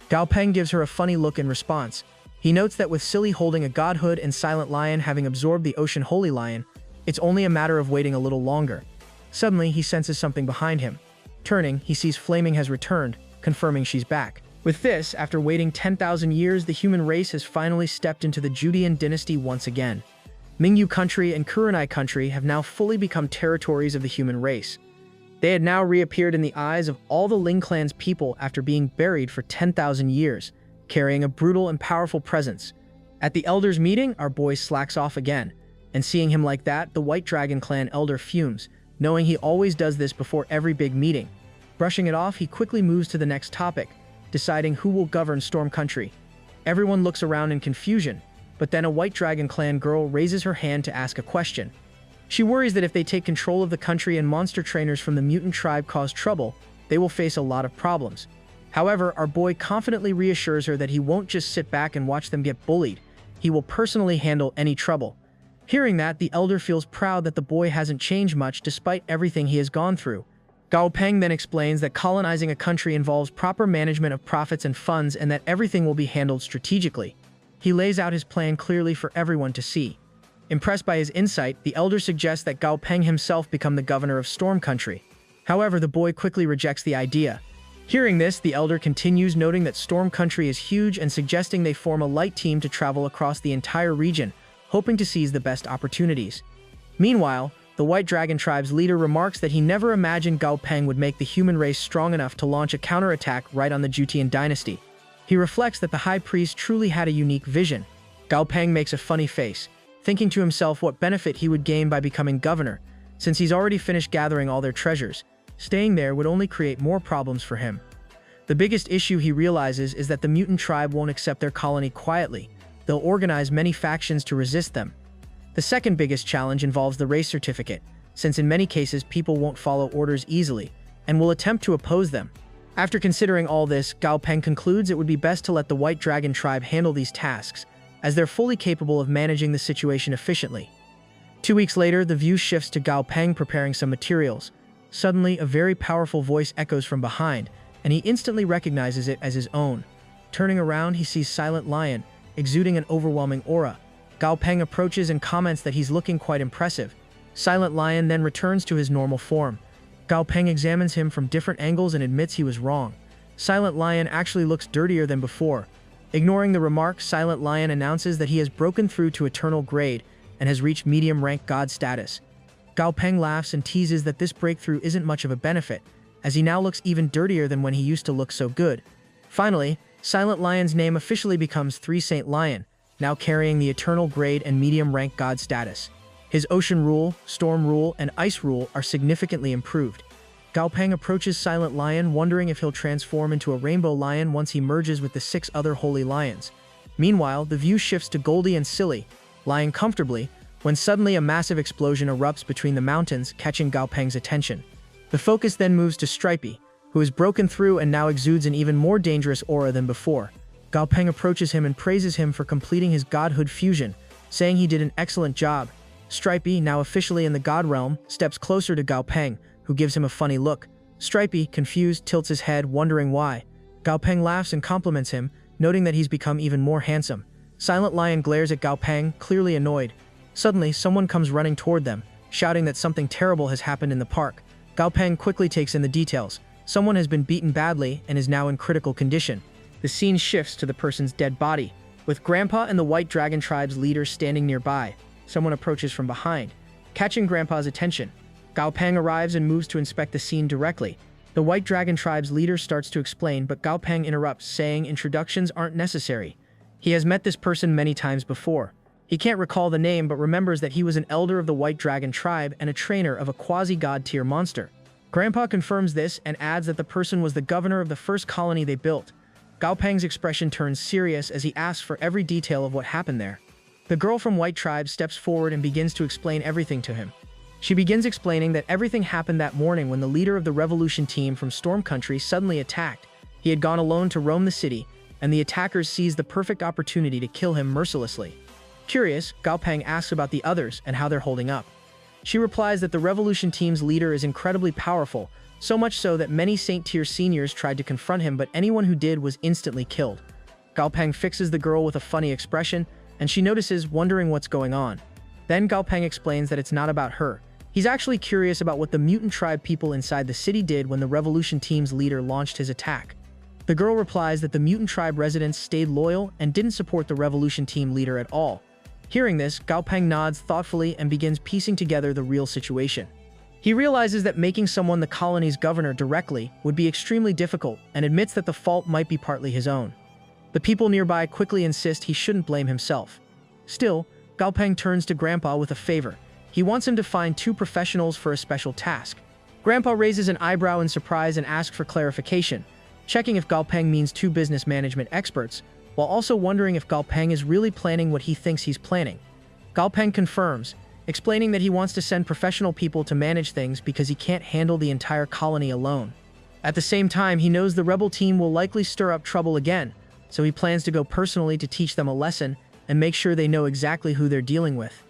Gao Peng gives her a funny look in response. He notes that with Silly holding a godhood and Silent Lion having absorbed the Ocean Holy Lion, It's only a matter of waiting a little longer. Suddenly, he senses something behind him. Turning, he sees Flaming has returned, confirming she's back. With this, after waiting 10,000 years, the human race has finally stepped into the Judean dynasty once again. Mingyu country and Kurenai country have now fully become territories of the human race. They had now reappeared in the eyes of all the Ling clan's people after being buried for 10,000 years, carrying a brutal and powerful presence. At the elders' meeting, our boy slacks off again, and seeing him like that, the White Dragon clan elder fumes, knowing he always does this before every big meeting. Brushing it off, he quickly moves to the next topic, deciding who will govern Storm Country. Everyone looks around in confusion, but then a White Dragon clan girl raises her hand to ask a question. She worries that if they take control of the country and monster trainers from the mutant tribe cause trouble, they will face a lot of problems. However, our boy confidently reassures her that he won't just sit back and watch them get bullied. He will personally handle any trouble. Hearing that, the elder feels proud that the boy hasn't changed much despite everything he has gone through. Gao Peng then explains that colonizing a country involves proper management of profits and funds and that everything will be handled strategically. He lays out his plan clearly for everyone to see. Impressed by his insight, the elder suggests that Gao Peng himself become the governor of Storm Country. However, the boy quickly rejects the idea. Hearing this, the elder continues, noting that Storm Country is huge and suggesting they form a light team to travel across the entire region, hoping to seize the best opportunities. Meanwhile, the White Dragon tribe's leader remarks that he never imagined Gao Peng would make the human race strong enough to launch a counterattack right on the Jutian dynasty. He reflects that the high priest truly had a unique vision. Gao Peng makes a funny face, thinking to himself what benefit he would gain by becoming governor, since he's already finished gathering all their treasures. Staying there would only create more problems for him. The biggest issue he realizes is that the mutant tribe won't accept their colony quietly. They'll organize many factions to resist them. The second biggest challenge involves the race certificate, since in many cases people won't follow orders easily, and will attempt to oppose them. After considering all this, Gao Peng concludes it would be best to let the White Dragon tribe handle these tasks, as they're fully capable of managing the situation efficiently. 2 weeks later, the view shifts to Gao Peng preparing some materials. Suddenly, a very powerful voice echoes from behind, and he instantly recognizes it as his own. Turning around, he sees Silent Lion, exuding an overwhelming aura. Gao Peng approaches and comments that he's looking quite impressive. Silent Lion then returns to his normal form. Gao Peng examines him from different angles and admits he was wrong. Silent Lion actually looks dirtier than before. Ignoring the remark, Silent Lion announces that he has broken through to Eternal Grade and has reached medium-rank god status. Gao Peng laughs and teases that this breakthrough isn't much of a benefit, as he now looks even dirtier than when he used to look so good. Finally, Silent Lion's name officially becomes Three Saint Lion, now carrying the Eternal Grade and medium-rank god status. His Ocean Rule, Storm Rule, and Ice Rule are significantly improved. Gao Peng approaches Silent Lion, wondering if he'll transform into a Rainbow Lion once he merges with the 6 other Holy Lions. Meanwhile, the view shifts to Goldie and Silly, lying comfortably, when suddenly a massive explosion erupts between the mountains, catching Gao Peng's attention. The focus then moves to Stripey, who has broken through and now exudes an even more dangerous aura than before. Gao Peng approaches him and praises him for completing his godhood fusion, saying he did an excellent job. Stripey, now officially in the god realm, steps closer to Gao Peng, who gives him a funny look. Stripey, confused, tilts his head, wondering why. Gao Peng laughs and compliments him, noting that he's become even more handsome. Silent Lion glares at Gao Peng, clearly annoyed. Suddenly, someone comes running toward them, shouting that something terrible has happened in the park. Gao Peng quickly takes in the details. Someone has been beaten badly and is now in critical condition. The scene shifts to the person's dead body, with Grandpa and the White Dragon tribe's leader standing nearby. Someone approaches from behind, catching Grandpa's attention. Gao Peng arrives and moves to inspect the scene directly. The White Dragon tribe's leader starts to explain, but Gao Peng interrupts, saying introductions aren't necessary. He has met this person many times before. He can't recall the name, but remembers that he was an elder of the White Dragon tribe and a trainer of a quasi-god tier monster. Grandpa confirms this and adds that the person was the governor of the first colony they built. Gao Peng's expression turns serious as he asks for every detail of what happened there. The girl from White Tribe steps forward and begins to explain everything to him. She begins explaining that everything happened that morning when the leader of the revolution team from Storm Country suddenly attacked. He had gone alone to roam the city, and the attackers seized the perfect opportunity to kill him mercilessly. Curious, Gao Peng asks about the others and how they're holding up. She replies that the revolution team's leader is incredibly powerful, so much so that many Saint-tier seniors tried to confront him, but anyone who did was instantly killed. Gao Peng fixes the girl with a funny expression, and she notices, wondering what's going on. Then Gao Peng explains that it's not about her. He's actually curious about what the mutant tribe people inside the city did when the revolution team's leader launched his attack. The girl replies that the mutant tribe residents stayed loyal and didn't support the revolution team leader at all. Hearing this, Gao Peng nods thoughtfully and begins piecing together the real situation. He realizes that making someone the colony's governor directly would be extremely difficult and admits that the fault might be partly his own. The people nearby quickly insist he shouldn't blame himself. Still, Gao Peng turns to Grandpa with a favor. He wants him to find 2 professionals for a special task. Grandpa raises an eyebrow in surprise and asks for clarification, checking if Gao Peng means 2 business management experts, while also wondering if Gao Peng is really planning what he thinks he's planning. Gao Peng confirms, explaining that he wants to send professional people to manage things because he can't handle the entire colony alone. At the same time, he knows the rebel team will likely stir up trouble again, so he plans to go personally to teach them a lesson and make sure they know exactly who they're dealing with.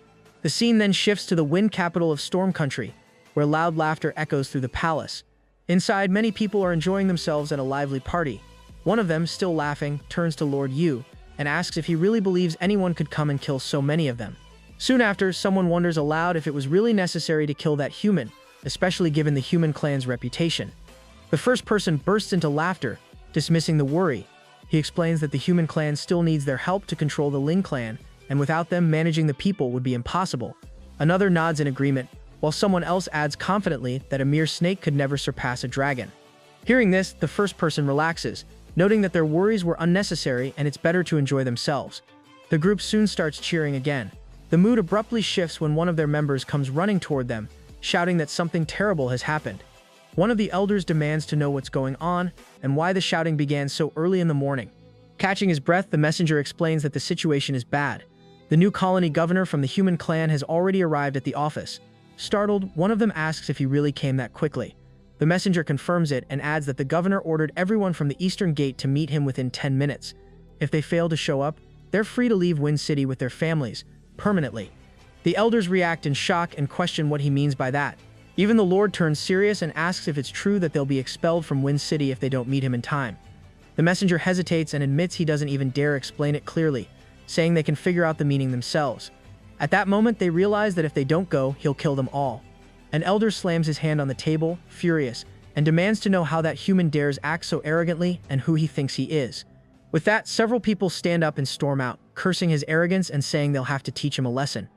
The scene then shifts to the wind capital of Storm Country, where loud laughter echoes through the palace. Inside, many people are enjoying themselves at a lively party. One of them, still laughing, turns to Lord Yu and asks if he really believes anyone could come and kill so many of them. Soon after, someone wonders aloud if it was really necessary to kill that human, especially given the human clan's reputation. The first person bursts into laughter, dismissing the worry. He explains that the human clan still needs their help to control the Ling clan, and without them, managing the people would be impossible. Another nods in agreement, while someone else adds confidently that a mere snake could never surpass a dragon. Hearing this, the first person relaxes, noting that their worries were unnecessary and it's better to enjoy themselves. The group soon starts cheering again. The mood abruptly shifts when one of their members comes running toward them, shouting that something terrible has happened. One of the elders demands to know what's going on and why the shouting began so early in the morning. Catching his breath, the messenger explains that the situation is bad. The new colony governor from the human clan has already arrived at the office. Startled, one of them asks if he really came that quickly. The messenger confirms it and adds that the governor ordered everyone from the eastern gate to meet him within 10 minutes. If they fail to show up, they're free to leave Wind City with their families, permanently. The elders react in shock and question what he means by that. Even the Lord turns serious and asks if it's true that they'll be expelled from Wind City if they don't meet him in time. The messenger hesitates and admits he doesn't even dare explain it clearly, saying they can figure out the meaning themselves. At that moment, they realize that if they don't go, he'll kill them all. An elder slams his hand on the table, furious, and demands to know how that human dares act so arrogantly and who he thinks he is. With that, several people stand up and storm out, cursing his arrogance and saying they'll have to teach him a lesson.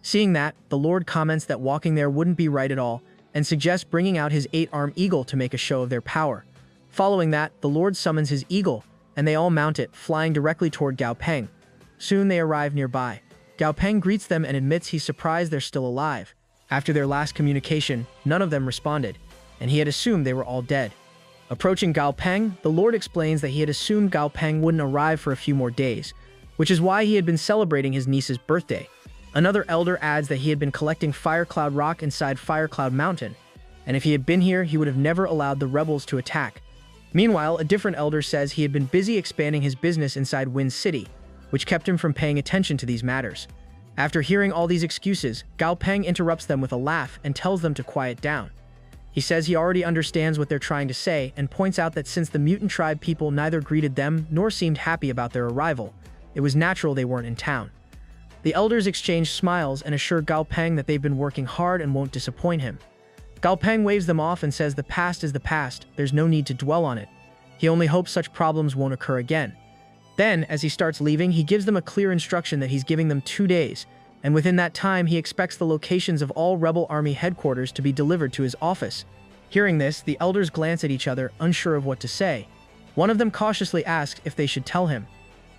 Seeing that, the Lord comments that walking there wouldn't be right at all, and suggests bringing out his 8-armed eagle to make a show of their power. Following that, the Lord summons his eagle, and they all mount it, flying directly toward Gao Peng. Soon they arrive nearby. Gao Peng greets them and admits he's surprised they're still alive. After their last communication, none of them responded, and he had assumed they were all dead. Approaching Gao Peng, the Lord explains that he had assumed Gao Peng wouldn't arrive for a few more days, which is why he had been celebrating his niece's birthday. Another elder adds that he had been collecting Fire Cloud Rock inside Fire Cloud Mountain, and if he had been here, he would have never allowed the rebels to attack. Meanwhile, a different elder says he had been busy expanding his business inside Wind City, which kept him from paying attention to these matters. After hearing all these excuses, Gao Peng interrupts them with a laugh and tells them to quiet down. He says he already understands what they're trying to say and points out that since the mutant tribe people neither greeted them nor seemed happy about their arrival, it was natural they weren't in town. The elders exchange smiles and assure Gao Peng that they've been working hard and won't disappoint him. Gao Peng waves them off and says the past is the past, there's no need to dwell on it. He only hopes such problems won't occur again. Then, as he starts leaving, he gives them a clear instruction that he's giving them 2 days, and within that time he expects the locations of all rebel army headquarters to be delivered to his office. Hearing this, the elders glance at each other, unsure of what to say. One of them cautiously asks if they should tell him.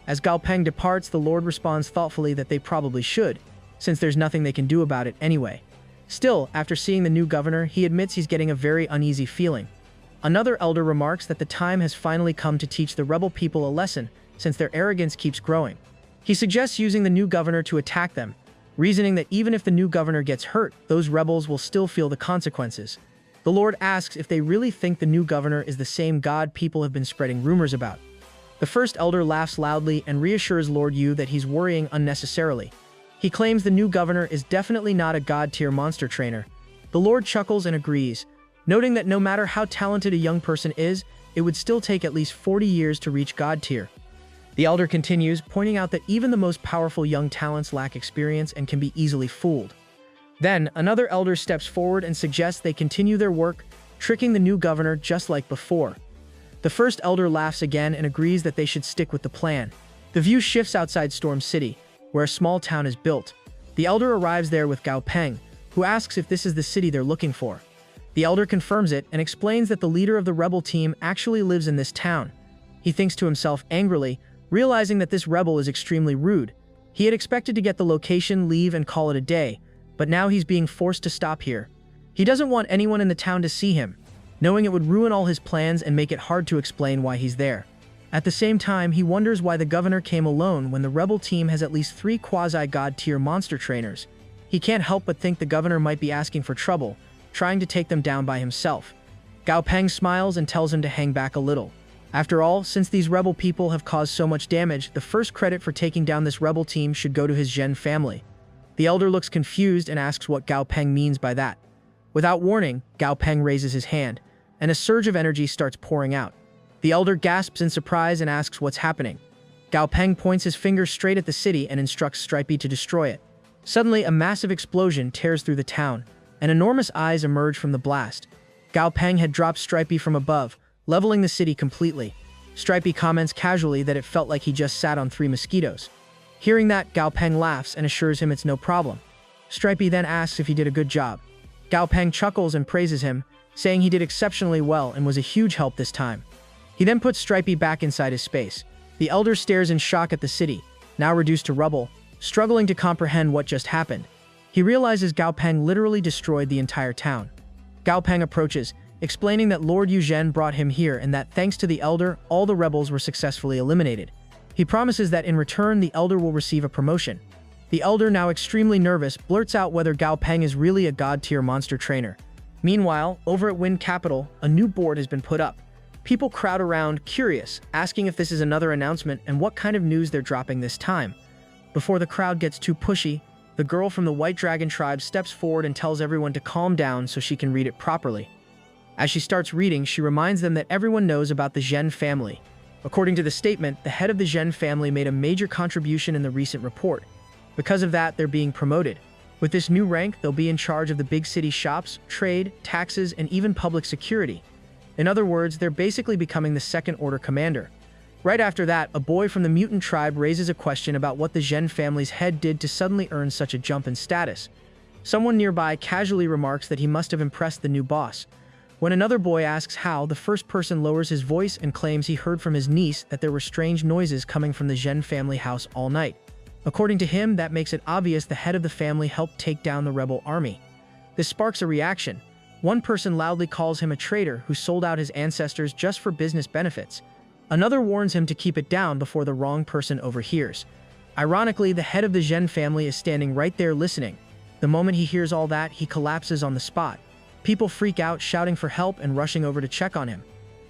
As Gao Peng departs, the Lord responds thoughtfully that they probably should, since there's nothing they can do about it anyway. Still, after seeing the new governor, he admits he's getting a very uneasy feeling. Another elder remarks that the time has finally come to teach the rebel people a lesson, since their arrogance keeps growing. He suggests using the new governor to attack them, reasoning that even if the new governor gets hurt, those rebels will still feel the consequences. The Lord asks if they really think the new governor is the same god people have been spreading rumors about. The first elder laughs loudly and reassures Lord Yu that he's worrying unnecessarily. He claims the new governor is definitely not a god-tier monster trainer. The Lord chuckles and agrees, noting that no matter how talented a young person is, it would still take at least 40 years to reach god tier. The elder continues, pointing out that even the most powerful young talents lack experience and can be easily fooled. Then, another elder steps forward and suggests they continue their work, tricking the new governor just like before. The first elder laughs again and agrees that they should stick with the plan. The view shifts outside Storm City, where a small town is built. The elder arrives there with Gao Peng, who asks if this is the city they're looking for. The elder confirms it and explains that the leader of the rebel team actually lives in this town. He thinks to himself angrily, realizing that this rebel is extremely rude. He had expected to get the location, leave, and call it a day, but now he's being forced to stop here. He doesn't want anyone in the town to see him, knowing it would ruin all his plans and make it hard to explain why he's there. At the same time, he wonders why the governor came alone when the rebel team has at least 3 quasi-god-tier monster trainers. He can't help but think the governor might be asking for trouble, trying to take them down by himself. Gao Peng smiles and tells him to hang back a little. After all, since these rebel people have caused so much damage, the first credit for taking down this rebel team should go to his Zhen family. The elder looks confused and asks what Gao Peng means by that. Without warning, Gao Peng raises his hand, and a surge of energy starts pouring out. The elder gasps in surprise and asks what's happening. Gao Peng points his finger straight at the city and instructs Stripey to destroy it. Suddenly, a massive explosion tears through the town, and enormous eyes emerge from the blast. Gao Peng had dropped Stripey from above, leveling the city completely. Stripey comments casually that it felt like he just sat on 3 mosquitoes. Hearing that, Gao Peng laughs and assures him it's no problem. Stripey then asks if he did a good job. Gao Peng chuckles and praises him, saying he did exceptionally well and was a huge help this time. He then puts Stripey back inside his space. The elder stares in shock at the city, now reduced to rubble, struggling to comprehend what just happened. He realizes Gao Peng literally destroyed the entire town. Gao Peng approaches, explaining that Lord Yuzhen brought him here and that thanks to the elder, all the rebels were successfully eliminated. He promises that in return, the elder will receive a promotion. The elder, now extremely nervous, blurts out whether Gao Peng is really a god-tier monster trainer. Meanwhile, over at Wind Capital, a new board has been put up. People crowd around, curious, asking if this is another announcement and what kind of news they're dropping this time. Before the crowd gets too pushy, the girl from the White Dragon tribe steps forward and tells everyone to calm down so she can read it properly. As she starts reading, she reminds them that everyone knows about the Zhen family. According to the statement, the head of the Zhen family made a major contribution in the recent report. Because of that, they're being promoted. With this new rank, they'll be in charge of the big city shops, trade, taxes, and even public security. In other words, they're basically becoming the second-order commander. Right after that, a boy from the mutant tribe raises a question about what the Zhen family's head did to suddenly earn such a jump in status. Someone nearby casually remarks that he must have impressed the new boss. When another boy asks how, the first person lowers his voice and claims he heard from his niece that there were strange noises coming from the Zhen family house all night. According to him, that makes it obvious the head of the family helped take down the rebel army. This sparks a reaction. One person loudly calls him a traitor who sold out his ancestors just for business benefits. Another warns him to keep it down before the wrong person overhears. Ironically, the head of the Zhen family is standing right there listening. The moment he hears all that, he collapses on the spot. People freak out, shouting for help and rushing over to check on him.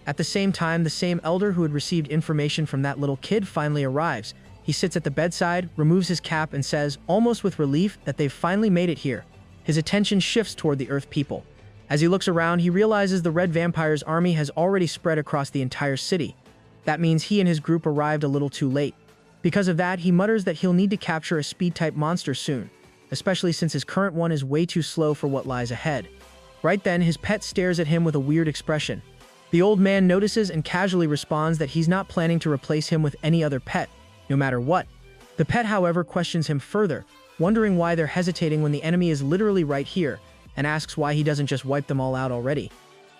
At the same time, the same elder who had received information from that little kid finally arrives. He sits at the bedside, removes his cap, and says, almost with relief, that they've finally made it here. His attention shifts toward the Earth people. As he looks around, he realizes the Red Vampire's army has already spread across the entire city. That means he and his group arrived a little too late. Because of that, he mutters that he'll need to capture a speed-type monster soon, especially since his current one is way too slow for what lies ahead. Right then, his pet stares at him with a weird expression. The old man notices and casually responds that he's not planning to replace him with any other pet, no matter what. The pet, however, questions him further, wondering why they're hesitating when the enemy is literally right here, and asks why he doesn't just wipe them all out already.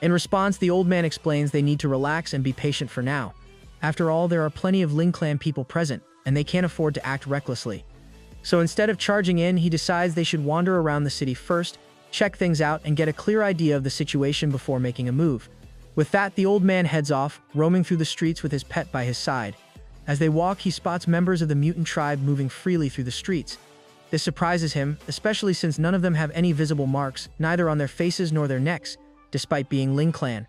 In response, the old man explains they need to relax and be patient for now. After all, there are plenty of Ling Clan people present, and they can't afford to act recklessly. So instead of charging in, he decides they should wander around the city first, check things out, and get a clear idea of the situation before making a move. With that, the old man heads off, roaming through the streets with his pet by his side. As they walk, he spots members of the mutant tribe moving freely through the streets. This surprises him, especially since none of them have any visible marks, neither on their faces nor their necks, despite being Ling Clan.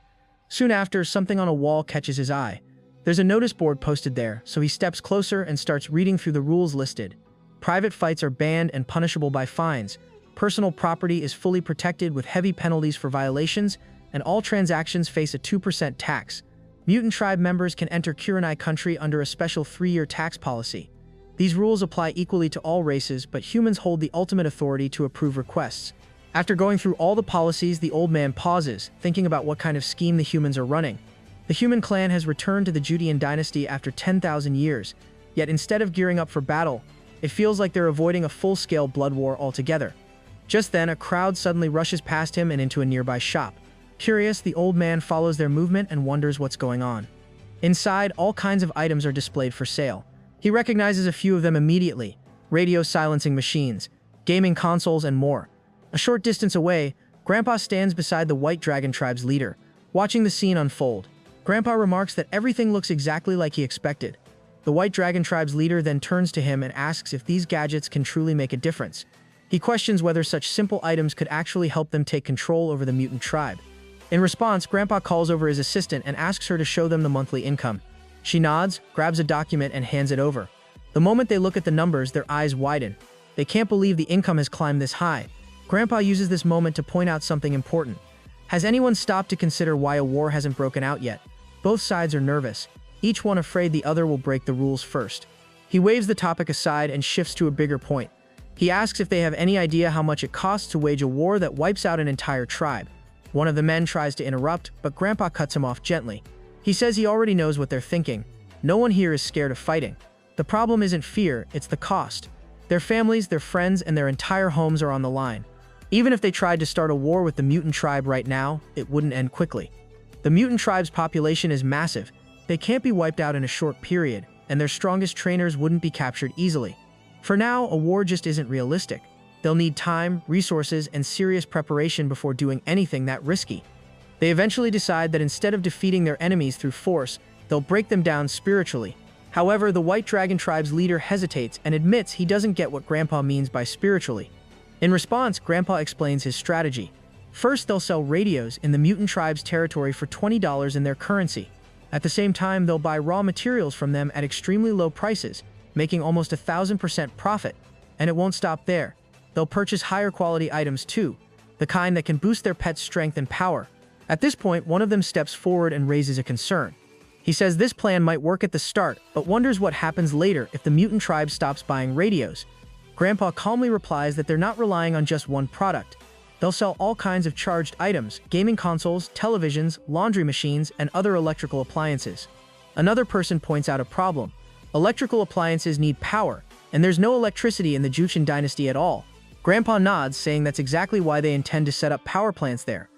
Soon after, something on a wall catches his eye. There's a notice board posted there, so he steps closer and starts reading through the rules listed. Private fights are banned and punishable by fines. Personal property is fully protected with heavy penalties for violations, and all transactions face a 2% tax. Mutant tribe members can enter Kurenai country under a special 3-year tax policy. These rules apply equally to all races, but humans hold the ultimate authority to approve requests. After going through all the policies, the old man pauses, thinking about what kind of scheme the humans are running. The human clan has returned to the Judean dynasty after 10,000 years, yet instead of gearing up for battle, it feels like they're avoiding a full-scale blood war altogether. Just then, a crowd suddenly rushes past him and into a nearby shop. Curious, the old man follows their movement and wonders what's going on. Inside, all kinds of items are displayed for sale. He recognizes a few of them immediately: radio silencing machines, gaming consoles, and more. A short distance away, Grandpa stands beside the White Dragon Tribe's leader, watching the scene unfold. Grandpa remarks that everything looks exactly like he expected. The White Dragon Tribe's leader then turns to him and asks if these gadgets can truly make a difference. He questions whether such simple items could actually help them take control over the mutant tribe. In response, Grandpa calls over his assistant and asks her to show them the monthly income. She nods, grabs a document, and hands it over. The moment they look at the numbers, their eyes widen. They can't believe the income has climbed this high. Grandpa uses this moment to point out something important. Has anyone stopped to consider why a war hasn't broken out yet? Both sides are nervous, each one afraid the other will break the rules first. He waves the topic aside and shifts to a bigger point. He asks if they have any idea how much it costs to wage a war that wipes out an entire tribe. One of the men tries to interrupt, but Grandpa cuts him off gently. He says he already knows what they're thinking. No one here is scared of fighting. The problem isn't fear, it's the cost. Their families, their friends, and their entire homes are on the line. Even if they tried to start a war with the mutant tribe right now, it wouldn't end quickly. The mutant tribe's population is massive. They can't be wiped out in a short period, and their strongest trainers wouldn't be captured easily. For now, a war just isn't realistic. They'll need time, resources, and serious preparation before doing anything that risky. They eventually decide that instead of defeating their enemies through force, they'll break them down spiritually. However, the White Dragon Tribe's leader hesitates and admits he doesn't get what Grandpa means by spiritually. In response, Grandpa explains his strategy. First, they'll sell radios in the mutant tribe's territory for $20 in their currency. At the same time, they'll buy raw materials from them at extremely low prices, making almost 1,000% profit. And it won't stop there. They'll purchase higher quality items too, the kind that can boost their pet's strength and power. At this point, one of them steps forward and raises a concern. He says this plan might work at the start, but wonders what happens later if the mutant tribe stops buying radios. Grandpa calmly replies that they're not relying on just one product. They'll sell all kinds of charged items: gaming consoles, televisions, laundry machines, and other electrical appliances. Another person points out a problem. Electrical appliances need power, and there's no electricity in the Judean dynasty at all. Grandpa nods, saying that's exactly why they intend to set up power plants there.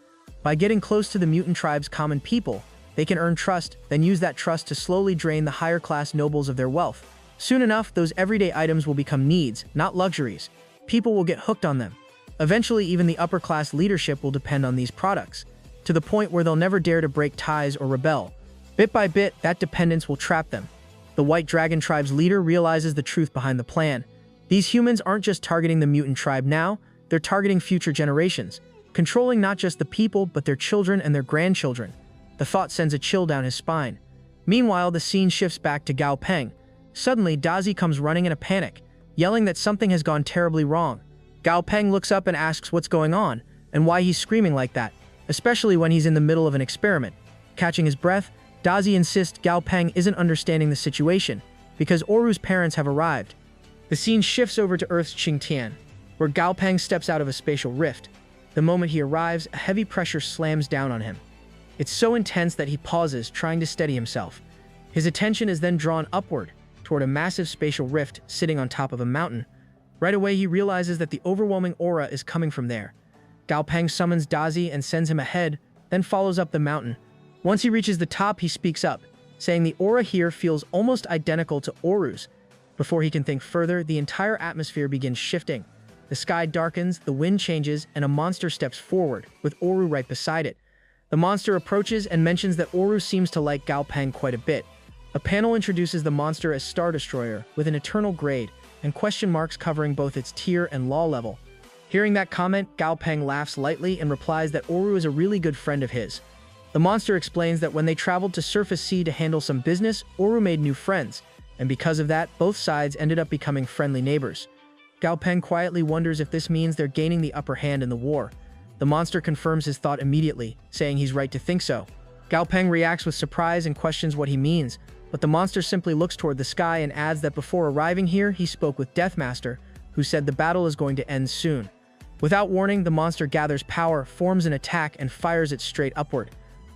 By getting close to the mutant tribe's common people, they can earn trust, then use that trust to slowly drain the higher-class nobles of their wealth. Soon enough, those everyday items will become needs, not luxuries. People will get hooked on them. Eventually, even the upper-class leadership will depend on these products, to the point where they'll never dare to break ties or rebel. Bit by bit, that dependence will trap them. The White Dragon Tribe's leader realizes the truth behind the plan. These humans aren't just targeting the mutant tribe now, they're targeting future generations, controlling not just the people, but their children and their grandchildren. The thought sends a chill down his spine. Meanwhile, the scene shifts back to Gao Peng. Suddenly, Dazi comes running in a panic, yelling that something has gone terribly wrong. Gao Peng looks up and asks what's going on, and why he's screaming like that, especially when he's in the middle of an experiment. Catching his breath, Dazi insists Gao Peng isn't understanding the situation, because Oru's parents have arrived. The scene shifts over to Earth's Qingtian, where Gao Peng steps out of a spatial rift. The moment he arrives, a heavy pressure slams down on him. It's so intense that he pauses, trying to steady himself. His attention is then drawn upward, toward a massive spatial rift sitting on top of a mountain. Right away, he realizes that the overwhelming aura is coming from there. Gao Peng summons Dazi and sends him ahead, then follows up the mountain. Once he reaches the top, he speaks up, saying the aura here feels almost identical to Oru's. Before he can think further, the entire atmosphere begins shifting. The sky darkens, the wind changes, and a monster steps forward, with Oru right beside it. The monster approaches and mentions that Oru seems to like Gao Peng quite a bit. A panel introduces the monster as Star Destroyer, with an eternal grade, and question marks covering both its tier and law level. Hearing that comment, Gao Peng laughs lightly and replies that Oru is a really good friend of his. The monster explains that when they traveled to Surface Sea to handle some business, Oru made new friends, and because of that, both sides ended up becoming friendly neighbors. Gao Peng quietly wonders if this means they're gaining the upper hand in the war. The monster confirms his thought immediately, saying he's right to think so. Gao Peng reacts with surprise and questions what he means, but the monster simply looks toward the sky and adds that before arriving here, he spoke with Deathmaster, who said the battle is going to end soon. Without warning, the monster gathers power, forms an attack, and fires it straight upward.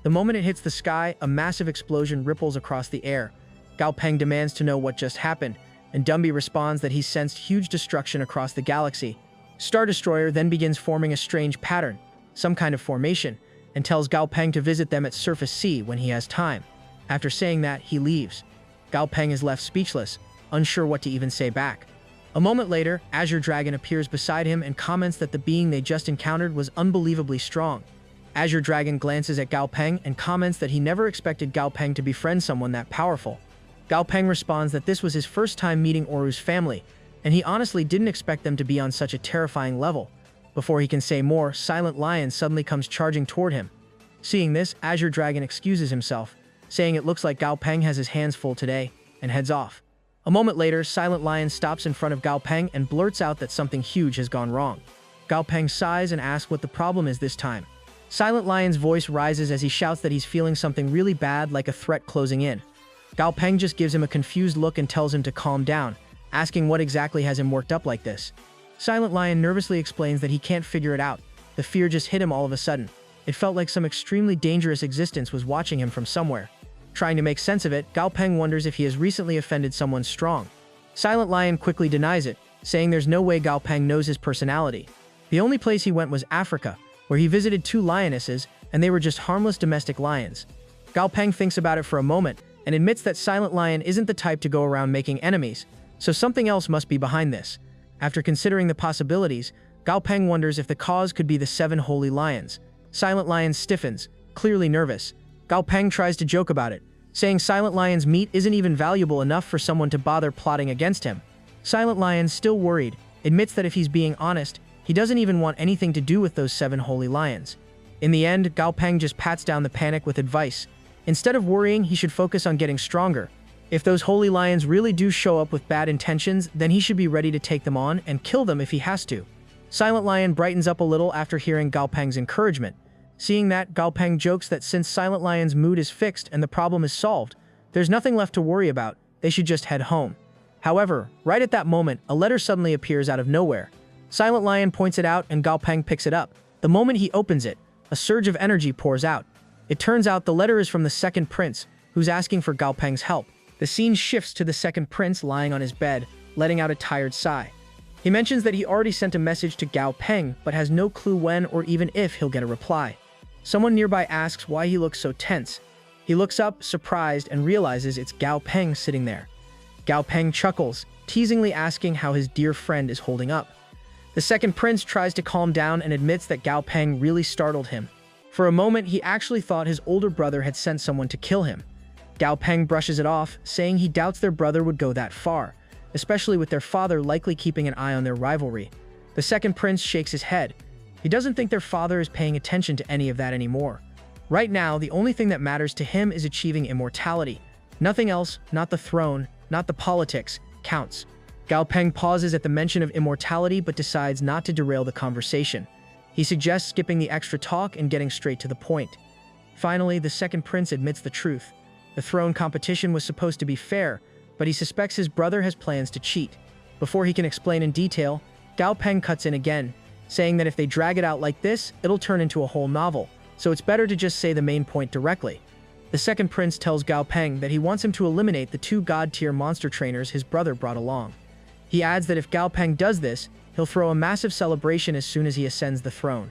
The moment it hits the sky, a massive explosion ripples across the air. Gao Peng demands to know what just happened, and Dumby responds that he sensed huge destruction across the galaxy. Star Destroyer then begins forming a strange pattern, some kind of formation, and tells Gao Peng to visit them at Surface C when he has time. After saying that, he leaves. Gao Peng is left speechless, unsure what to even say back. A moment later, Azure Dragon appears beside him and comments that the being they just encountered was unbelievably strong. Azure Dragon glances at Gao Peng and comments that he never expected Gao Peng to befriend someone that powerful. Gao Peng responds that this was his first time meeting Oru's family, and he honestly didn't expect them to be on such a terrifying level. Before he can say more, Silent Lion suddenly comes charging toward him. Seeing this, Azure Dragon excuses himself, saying it looks like Gao Peng has his hands full today, and heads off. A moment later, Silent Lion stops in front of Gao Peng and blurts out that something huge has gone wrong. Gao Peng sighs and asks what the problem is this time. Silent Lion's voice rises as he shouts that he's feeling something really bad, like a threat closing in. Gao Peng just gives him a confused look and tells him to calm down, asking what exactly has him worked up like this. Silent Lion nervously explains that he can't figure it out. The fear just hit him all of a sudden. It felt like some extremely dangerous existence was watching him from somewhere. Trying to make sense of it, Gao Peng wonders if he has recently offended someone strong. Silent Lion quickly denies it, saying there's no way Gao Peng knows his personality. The only place he went was Africa, where he visited 2 lionesses, and they were just harmless domestic lions. Gao Peng thinks about it for a moment, and admits that Silent Lion isn't the type to go around making enemies, so something else must be behind this. After considering the possibilities, Gao Peng wonders if the cause could be the 7 holy lions. Silent Lion stiffens, clearly nervous. Gao Peng tries to joke about it, saying Silent Lion's meat isn't even valuable enough for someone to bother plotting against him. Silent Lion, still worried, admits that if he's being honest, he doesn't even want anything to do with those 7 holy lions. In the end, Gao Peng just pats down the panic with advice. Instead of worrying, he should focus on getting stronger. If those holy lions really do show up with bad intentions, then he should be ready to take them on and kill them if he has to. Silent Lion brightens up a little after hearing Gao Peng's encouragement. Seeing that, Gao Peng jokes that since Silent Lion's mood is fixed and the problem is solved, there's nothing left to worry about, they should just head home. However, right at that moment, a letter suddenly appears out of nowhere. Silent Lion points it out and Gao Peng picks it up. The moment he opens it, a surge of energy pours out. It turns out the letter is from the second prince, who's asking for Gao Peng's help. The scene shifts to the second prince lying on his bed, letting out a tired sigh. He mentions that he already sent a message to Gao Peng, but has no clue when or even if he'll get a reply. Someone nearby asks why he looks so tense. He looks up, surprised, and realizes it's Gao Peng sitting there. Gao Peng chuckles, teasingly asking how his dear friend is holding up. The second prince tries to calm down and admits that Gao Peng really startled him. For a moment, he actually thought his older brother had sent someone to kill him. Gao Peng brushes it off, saying he doubts their brother would go that far, especially with their father likely keeping an eye on their rivalry. The second prince shakes his head. He doesn't think their father is paying attention to any of that anymore. Right now, the only thing that matters to him is achieving immortality. Nothing else, not the throne, not the politics, counts. Gao Peng pauses at the mention of immortality but decides not to derail the conversation. He suggests skipping the extra talk and getting straight to the point. Finally, the second prince admits the truth. The throne competition was supposed to be fair, but he suspects his brother has plans to cheat. Before he can explain in detail, Gao Peng cuts in again, saying that if they drag it out like this, it'll turn into a whole novel, so it's better to just say the main point directly. The second prince tells Gao Peng that he wants him to eliminate the 2 god-tier monster trainers his brother brought along. He adds that if Gao Peng does this, he'll throw a massive celebration as soon as he ascends the throne.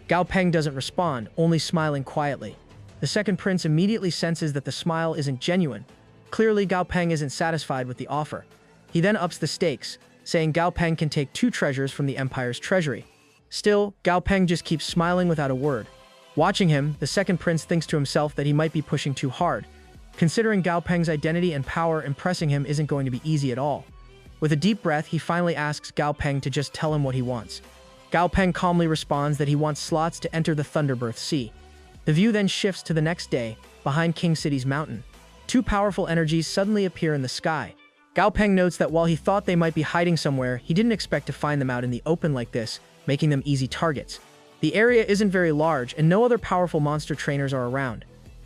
Gao Peng doesn't respond, only smiling quietly. The second prince immediately senses that the smile isn't genuine. Clearly, Gao Peng isn't satisfied with the offer. He then ups the stakes, saying Gao Peng can take 2 treasures from the Empire's treasury. Still, Gao Peng just keeps smiling without a word. Watching him, the second prince thinks to himself that he might be pushing too hard. Considering Gao Peng's identity and power, impressing him isn't going to be easy at all. With a deep breath, he finally asks Gao Peng to just tell him what he wants. Gao Peng calmly responds that he wants slots to enter the Thunderbirth Sea. The view then shifts to the next day, behind King City's mountain. 2 powerful energies suddenly appear in the sky. Gao Peng notes that while he thought they might be hiding somewhere, he didn't expect to find them out in the open like this, making them easy targets. The area isn't very large, and no other powerful monster trainers are around.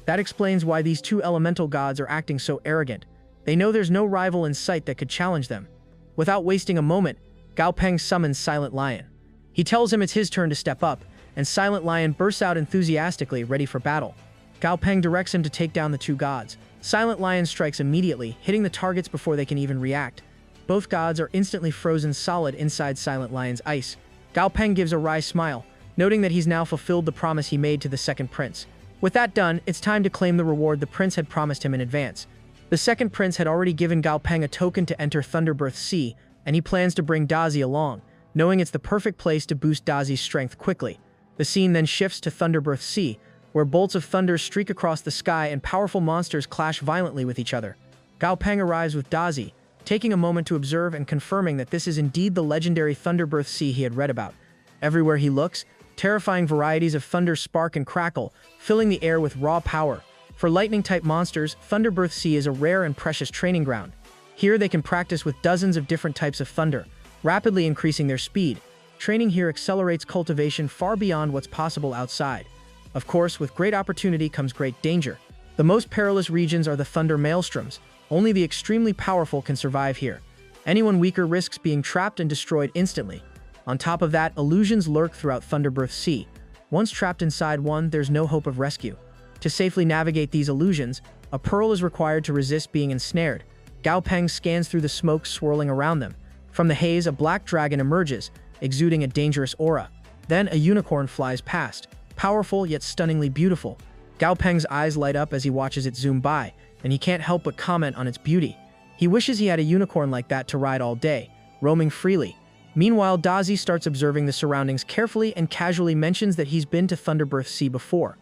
That explains why these two elemental gods are acting so arrogant. They know there's no rival in sight that could challenge them. Without wasting a moment, Gao Peng summons Silent Lion. He tells him it's his turn to step up, and Silent Lion bursts out enthusiastically, ready for battle. Gao Peng directs him to take down the two gods. Silent Lion strikes immediately, hitting the targets before they can even react. Both gods are instantly frozen solid inside Silent Lion's ice. Gao Peng gives a wry smile, noting that he's now fulfilled the promise he made to the second prince. With that done, it's time to claim the reward the prince had promised him in advance. The second prince had already given Gao Peng a token to enter Thunderbirth Sea, and he plans to bring Dazi along, knowing it's the perfect place to boost Dazi's strength quickly. The scene then shifts to Thunderbirth Sea, where bolts of thunder streak across the sky and powerful monsters clash violently with each other. Gao Peng arrives with Dazi, taking a moment to observe and confirming that this is indeed the legendary Thunderbirth Sea he had read about. Everywhere he looks, terrifying varieties of thunder spark and crackle, filling the air with raw power. For lightning-type monsters, Thunderbirth Sea is a rare and precious training ground. Here they can practice with dozens of different types of thunder, rapidly increasing their speed. Training here accelerates cultivation far beyond what's possible outside. Of course, with great opportunity comes great danger. The most perilous regions are the thunder maelstroms. Only the extremely powerful can survive here. Anyone weaker risks being trapped and destroyed instantly. On top of that, illusions lurk throughout Thunderbirth Sea. Once trapped inside one, there's no hope of rescue. To safely navigate these illusions, a pearl is required to resist being ensnared. Gao Peng scans through the smoke swirling around them. From the haze, a black dragon emerges, exuding a dangerous aura. Then a unicorn flies past, powerful yet stunningly beautiful. Gao Peng's eyes light up as he watches it zoom by, and he can't help but comment on its beauty. He wishes he had a unicorn like that to ride all day, roaming freely. Meanwhile, Dazi starts observing the surroundings carefully and casually mentions that he's been to Thunderbirth Sea before.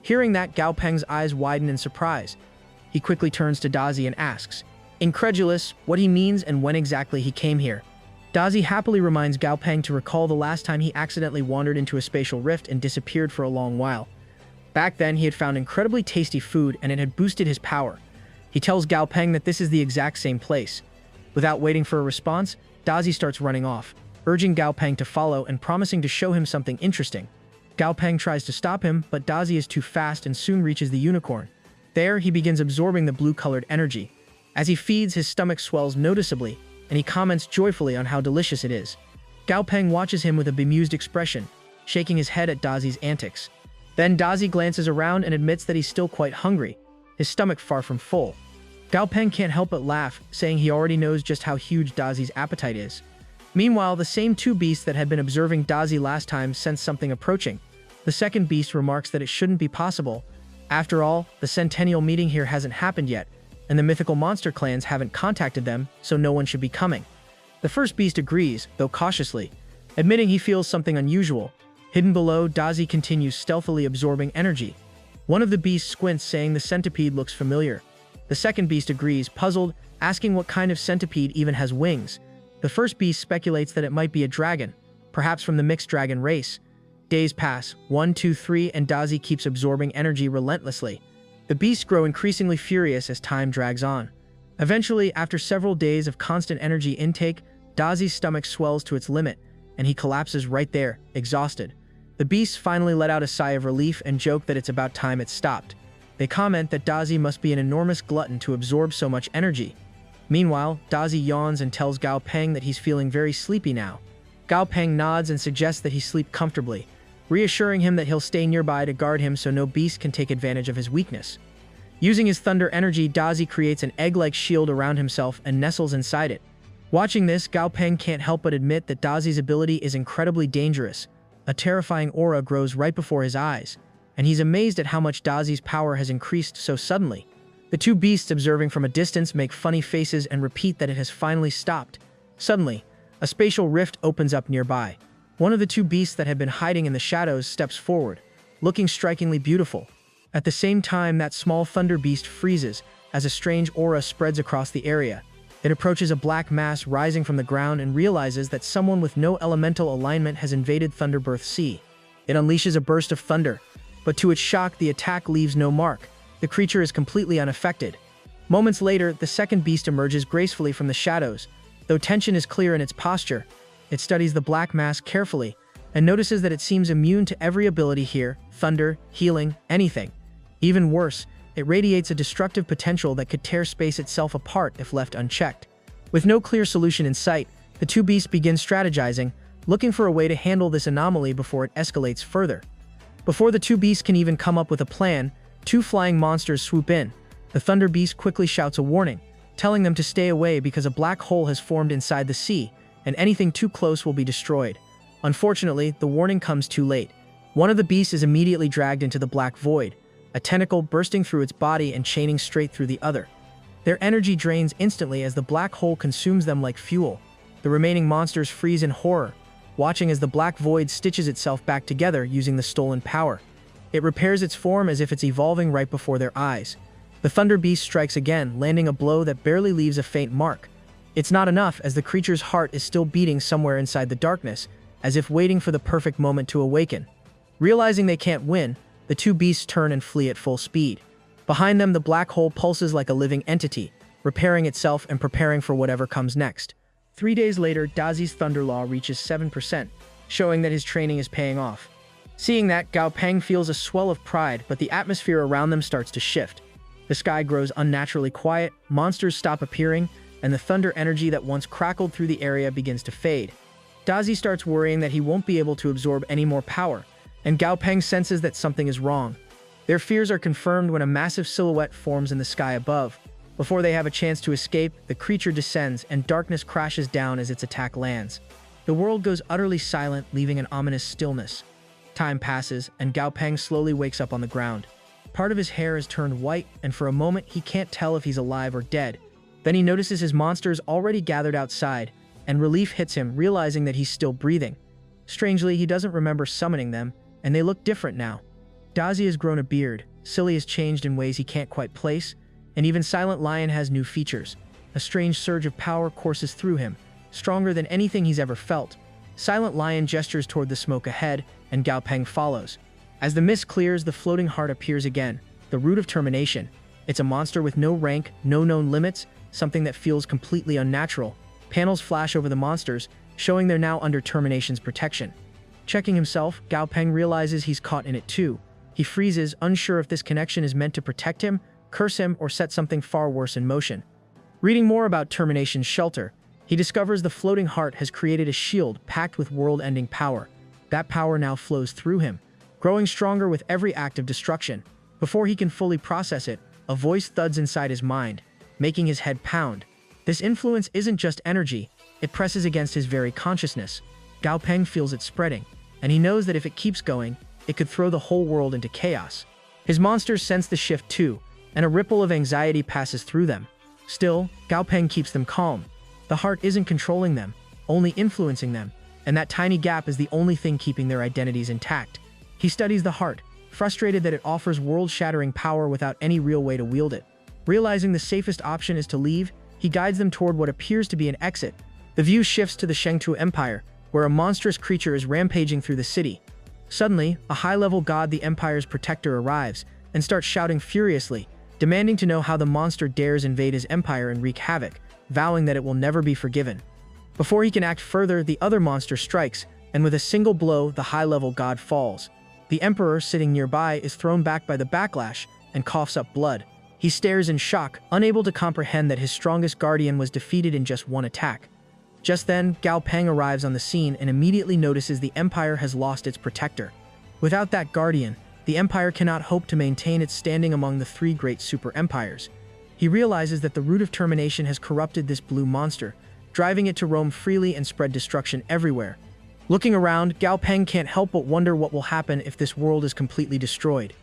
Hearing that, Gao Peng's eyes widen in surprise. He quickly turns to Dazi and asks, incredulous, what he means and when exactly he came here. Dazi happily reminds Gao Peng to recall the last time he accidentally wandered into a spatial rift and disappeared for a long while. Back then, he had found incredibly tasty food and it had boosted his power. He tells Gao Peng that this is the exact same place. Without waiting for a response, Dazi starts running off, urging Gao Peng to follow and promising to show him something interesting. Gao Peng tries to stop him, but Dazi is too fast and soon reaches the unicorn. There, he begins absorbing the blue-colored energy. As he feeds, his stomach swells noticeably, and he comments joyfully on how delicious it is. Gao Peng watches him with a bemused expression, shaking his head at Dazi's antics. Then Dazi glances around and admits that he's still quite hungry, his stomach far from full. Gao Peng can't help but laugh, saying he already knows just how huge Dazi's appetite is. Meanwhile, the same two beasts that had been observing Dazi last time sense something approaching. The second beast remarks that it shouldn't be possible. After all, the centennial meeting here hasn't happened yet, and the mythical monster clans haven't contacted them, so no one should be coming. The first beast agrees, though cautiously, admitting he feels something unusual. Hidden below, Dazi continues stealthily absorbing energy. One of the beasts squints, saying the centipede looks familiar. The second beast agrees, puzzled, asking what kind of centipede even has wings. The first beast speculates that it might be a dragon, perhaps from the mixed dragon race. Days pass, 1, 2, 3, and Dazi keeps absorbing energy relentlessly. The beasts grow increasingly furious as time drags on. Eventually, after several days of constant energy intake, Dazi's stomach swells to its limit, and he collapses right there, exhausted. The beasts finally let out a sigh of relief and joke that it's about time it stopped. They comment that Dazi must be an enormous glutton to absorb so much energy. Meanwhile, Dazi yawns and tells Gao Peng that he's feeling very sleepy now. Gao Peng nods and suggests that he sleep comfortably, reassuring him that he'll stay nearby to guard him so no beast can take advantage of his weakness. Using his thunder energy, Dazi creates an egg-like shield around himself and nestles inside it. Watching this, Gao Peng can't help but admit that Dazi's ability is incredibly dangerous. A terrifying aura grows right before his eyes, and he's amazed at how much Dazi's power has increased so suddenly. The two beasts, observing from a distance, make funny faces and repeat that it has finally stopped. Suddenly, a spatial rift opens up nearby. One of the two beasts that had been hiding in the shadows steps forward, looking strikingly beautiful. At the same time, that small thunder beast freezes as a strange aura spreads across the area. It approaches a black mass rising from the ground and realizes that someone with no elemental alignment has invaded Thunderbirth Sea. It unleashes a burst of thunder, but to its shock, the attack leaves no mark. The creature is completely unaffected. Moments later, the second beast emerges gracefully from the shadows. Though tension is clear in its posture, it studies the black mass carefully and notices that it seems immune to every ability here: thunder, healing, anything. Even worse, It radiates a destructive potential that could tear space itself apart if left unchecked. With no clear solution in sight, the two beasts begin strategizing, looking for a way to handle this anomaly before it escalates further. Before the two beasts can even come up with a plan, two flying monsters swoop in. The Thunder Beast quickly shouts a warning, telling them to stay away because a black hole has formed inside the sea, and anything too close will be destroyed. Unfortunately, the warning comes too late. One of the beasts is immediately dragged into the black void, a tentacle bursting through its body and chaining straight through the other. Their energy drains instantly as the black hole consumes them like fuel. The remaining monsters freeze in horror, watching as the black void stitches itself back together using the stolen power. It repairs its form as if it's evolving right before their eyes. The Thunder Beast strikes again, landing a blow that barely leaves a faint mark. It's not enough, as the creature's heart is still beating somewhere inside the darkness, as if waiting for the perfect moment to awaken. Realizing they can't win, the two beasts turn and flee at full speed. Behind them, the black hole pulses like a living entity, repairing itself and preparing for whatever comes next. 3 days later, Dazi's Thunder Law reaches 7%, showing that his training is paying off. Seeing that, Gao Peng feels a swell of pride, but the atmosphere around them starts to shift. The sky grows unnaturally quiet, monsters stop appearing, and the thunder energy that once crackled through the area begins to fade. Dazi starts worrying that he won't be able to absorb any more power, and Gao Peng senses that something is wrong. Their fears are confirmed when a massive silhouette forms in the sky above. Before they have a chance to escape, the creature descends and darkness crashes down as its attack lands. The world goes utterly silent, leaving an ominous stillness. Time passes, and Gao Peng slowly wakes up on the ground. Part of his hair has turned white, and for a moment he can't tell if he's alive or dead. Then he notices his monsters already gathered outside, and relief hits him, realizing that he's still breathing. Strangely, he doesn't remember summoning them, and they look different now. Dazi has grown a beard, Silly has changed in ways he can't quite place, and even Silent Lion has new features. A strange surge of power courses through him, stronger than anything he's ever felt. Silent Lion gestures toward the smoke ahead, and Gao Peng follows. As the mist clears, the floating heart appears again, the root of termination. It's a monster with no rank, no known limits, something that feels completely unnatural. Panels flash over the monsters, showing they're now under termination's protection. Checking himself, Gao Peng realizes he's caught in it too. He freezes, unsure if this connection is meant to protect him, curse him, or set something far worse in motion. Reading more about Termination's shelter, he discovers the floating heart has created a shield packed with world-ending power. That power now flows through him, growing stronger with every act of destruction. Before he can fully process it, a voice thuds inside his mind, making his head pound. This influence isn't just energy, it presses against his very consciousness. Gao Peng feels it spreading, and he knows that if it keeps going, it could throw the whole world into chaos. His monsters sense the shift too, and a ripple of anxiety passes through them. Still, Gao Peng keeps them calm. The heart isn't controlling them, only influencing them, and that tiny gap is the only thing keeping their identities intact. He studies the heart, frustrated that it offers world-shattering power without any real way to wield it. Realizing the safest option is to leave, he guides them toward what appears to be an exit. The view shifts to the Shengtu Empire, where a monstrous creature is rampaging through the city. Suddenly, a high-level god, the Empire's protector, arrives and starts shouting furiously, demanding to know how the monster dares invade his empire and wreak havoc, vowing that it will never be forgiven. Before he can act further, the other monster strikes, and with a single blow, the high-level god falls. The Emperor, sitting nearby, is thrown back by the backlash and coughs up blood. He stares in shock, unable to comprehend that his strongest guardian was defeated in just one attack. Just then, Gao Peng arrives on the scene and immediately notices the Empire has lost its protector. Without that guardian, the Empire cannot hope to maintain its standing among the three great super-empires. He realizes that the root of termination has corrupted this blue monster, driving it to roam freely and spread destruction everywhere. Looking around, Gao Peng can't help but wonder what will happen if this world is completely destroyed.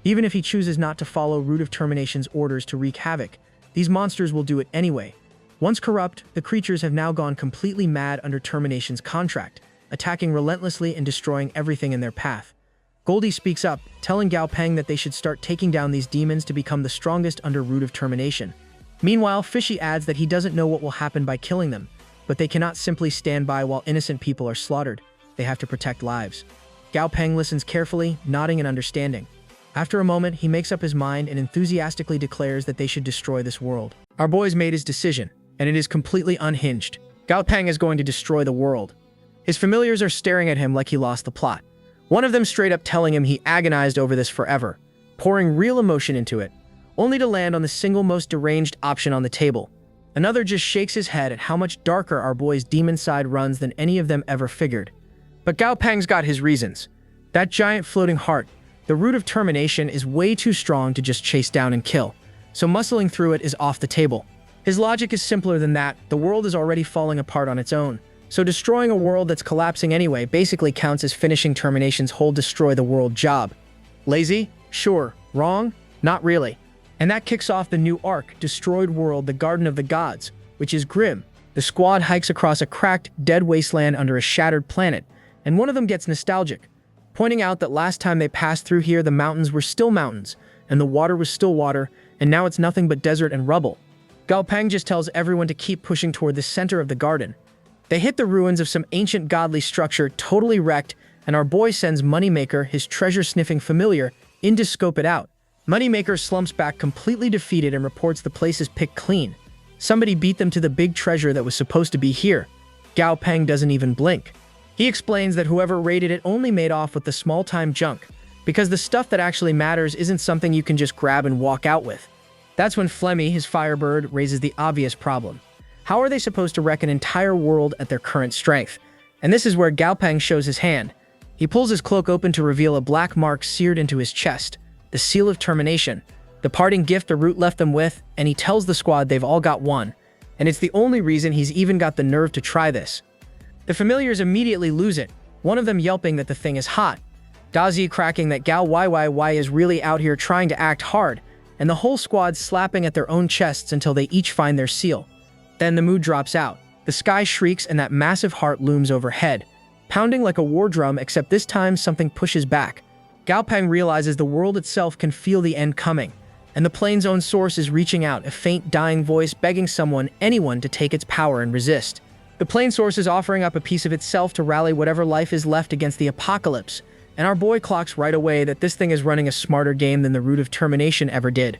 Even if he chooses not to follow Root of Termination's orders to wreak havoc, these monsters will do it anyway. Once corrupt, the creatures have now gone completely mad under Termination's contract, attacking relentlessly and destroying everything in their path. Goldie speaks up, telling Gao Peng that they should start taking down these demons to become the strongest under Root of Termination. Meanwhile, Fishy adds that he doesn't know what will happen by killing them, but they cannot simply stand by while innocent people are slaughtered. They have to protect lives. Gao Peng listens carefully, nodding in understanding. After a moment, he makes up his mind and enthusiastically declares that they should destroy this world. Our boy's made his decision, and it is completely unhinged. Gao Peng is going to destroy the world. His familiars are staring at him like he lost the plot. One of them straight up telling him he agonized over this forever, pouring real emotion into it. only to land on the single most deranged option on the table. Another just shakes his head at how much darker our boy's demon side runs than any of them ever figured. But Gao Peng's got his reasons. That giant floating heart, the root of termination, is way too strong to just chase down and kill, so muscling through it is off the table. His logic is simpler than that. The world is already falling apart on its own, so destroying a world that's collapsing anyway basically counts as finishing termination's whole destroy the world job. Lazy? Sure. Wrong? Not really. And that kicks off the new arc, Destroyed World, the Garden of the Gods, which is grim. The squad hikes across a cracked, dead wasteland under a shattered planet, and one of them gets nostalgic, pointing out that last time they passed through here the mountains were still mountains, and the water was still water, and now it's nothing but desert and rubble. Gao Peng just tells everyone to keep pushing toward the center of the garden. They hit the ruins of some ancient godly structure totally wrecked, and our boy sends Moneymaker, his treasure-sniffing familiar, in to scope it out. Moneymaker slumps back completely defeated and reports the place is picked clean. Somebody beat them to the big treasure that was supposed to be here. Gao Peng doesn't even blink. He explains that whoever raided it only made off with the small-time junk, because the stuff that actually matters isn't something you can just grab and walk out with. That's when Flemmy, his firebird, raises the obvious problem. How are they supposed to wreck an entire world at their current strength? And this is where Gao Peng shows his hand. He pulls his cloak open to reveal a black mark seared into his chest, the seal of termination, the parting gift the root left them with, and he tells the squad they've all got one, and it's the only reason he's even got the nerve to try this. The familiars immediately lose it, one of them yelping that the thing is hot, Dazi cracking that Gao YYY is really out here trying to act hard, and the whole squad slapping at their own chests until they each find their seal. Then the mood drops out. The sky shrieks and that massive heart looms overhead, pounding like a war drum, except this time something pushes back. Gao Peng realizes the world itself can feel the end coming, and the plane's own source is reaching out, a faint dying voice begging anyone to take its power and resist. The plane source is offering up a piece of itself to rally whatever life is left against the apocalypse, and our boy clocks right away that this thing is running a smarter game than the root of termination ever did.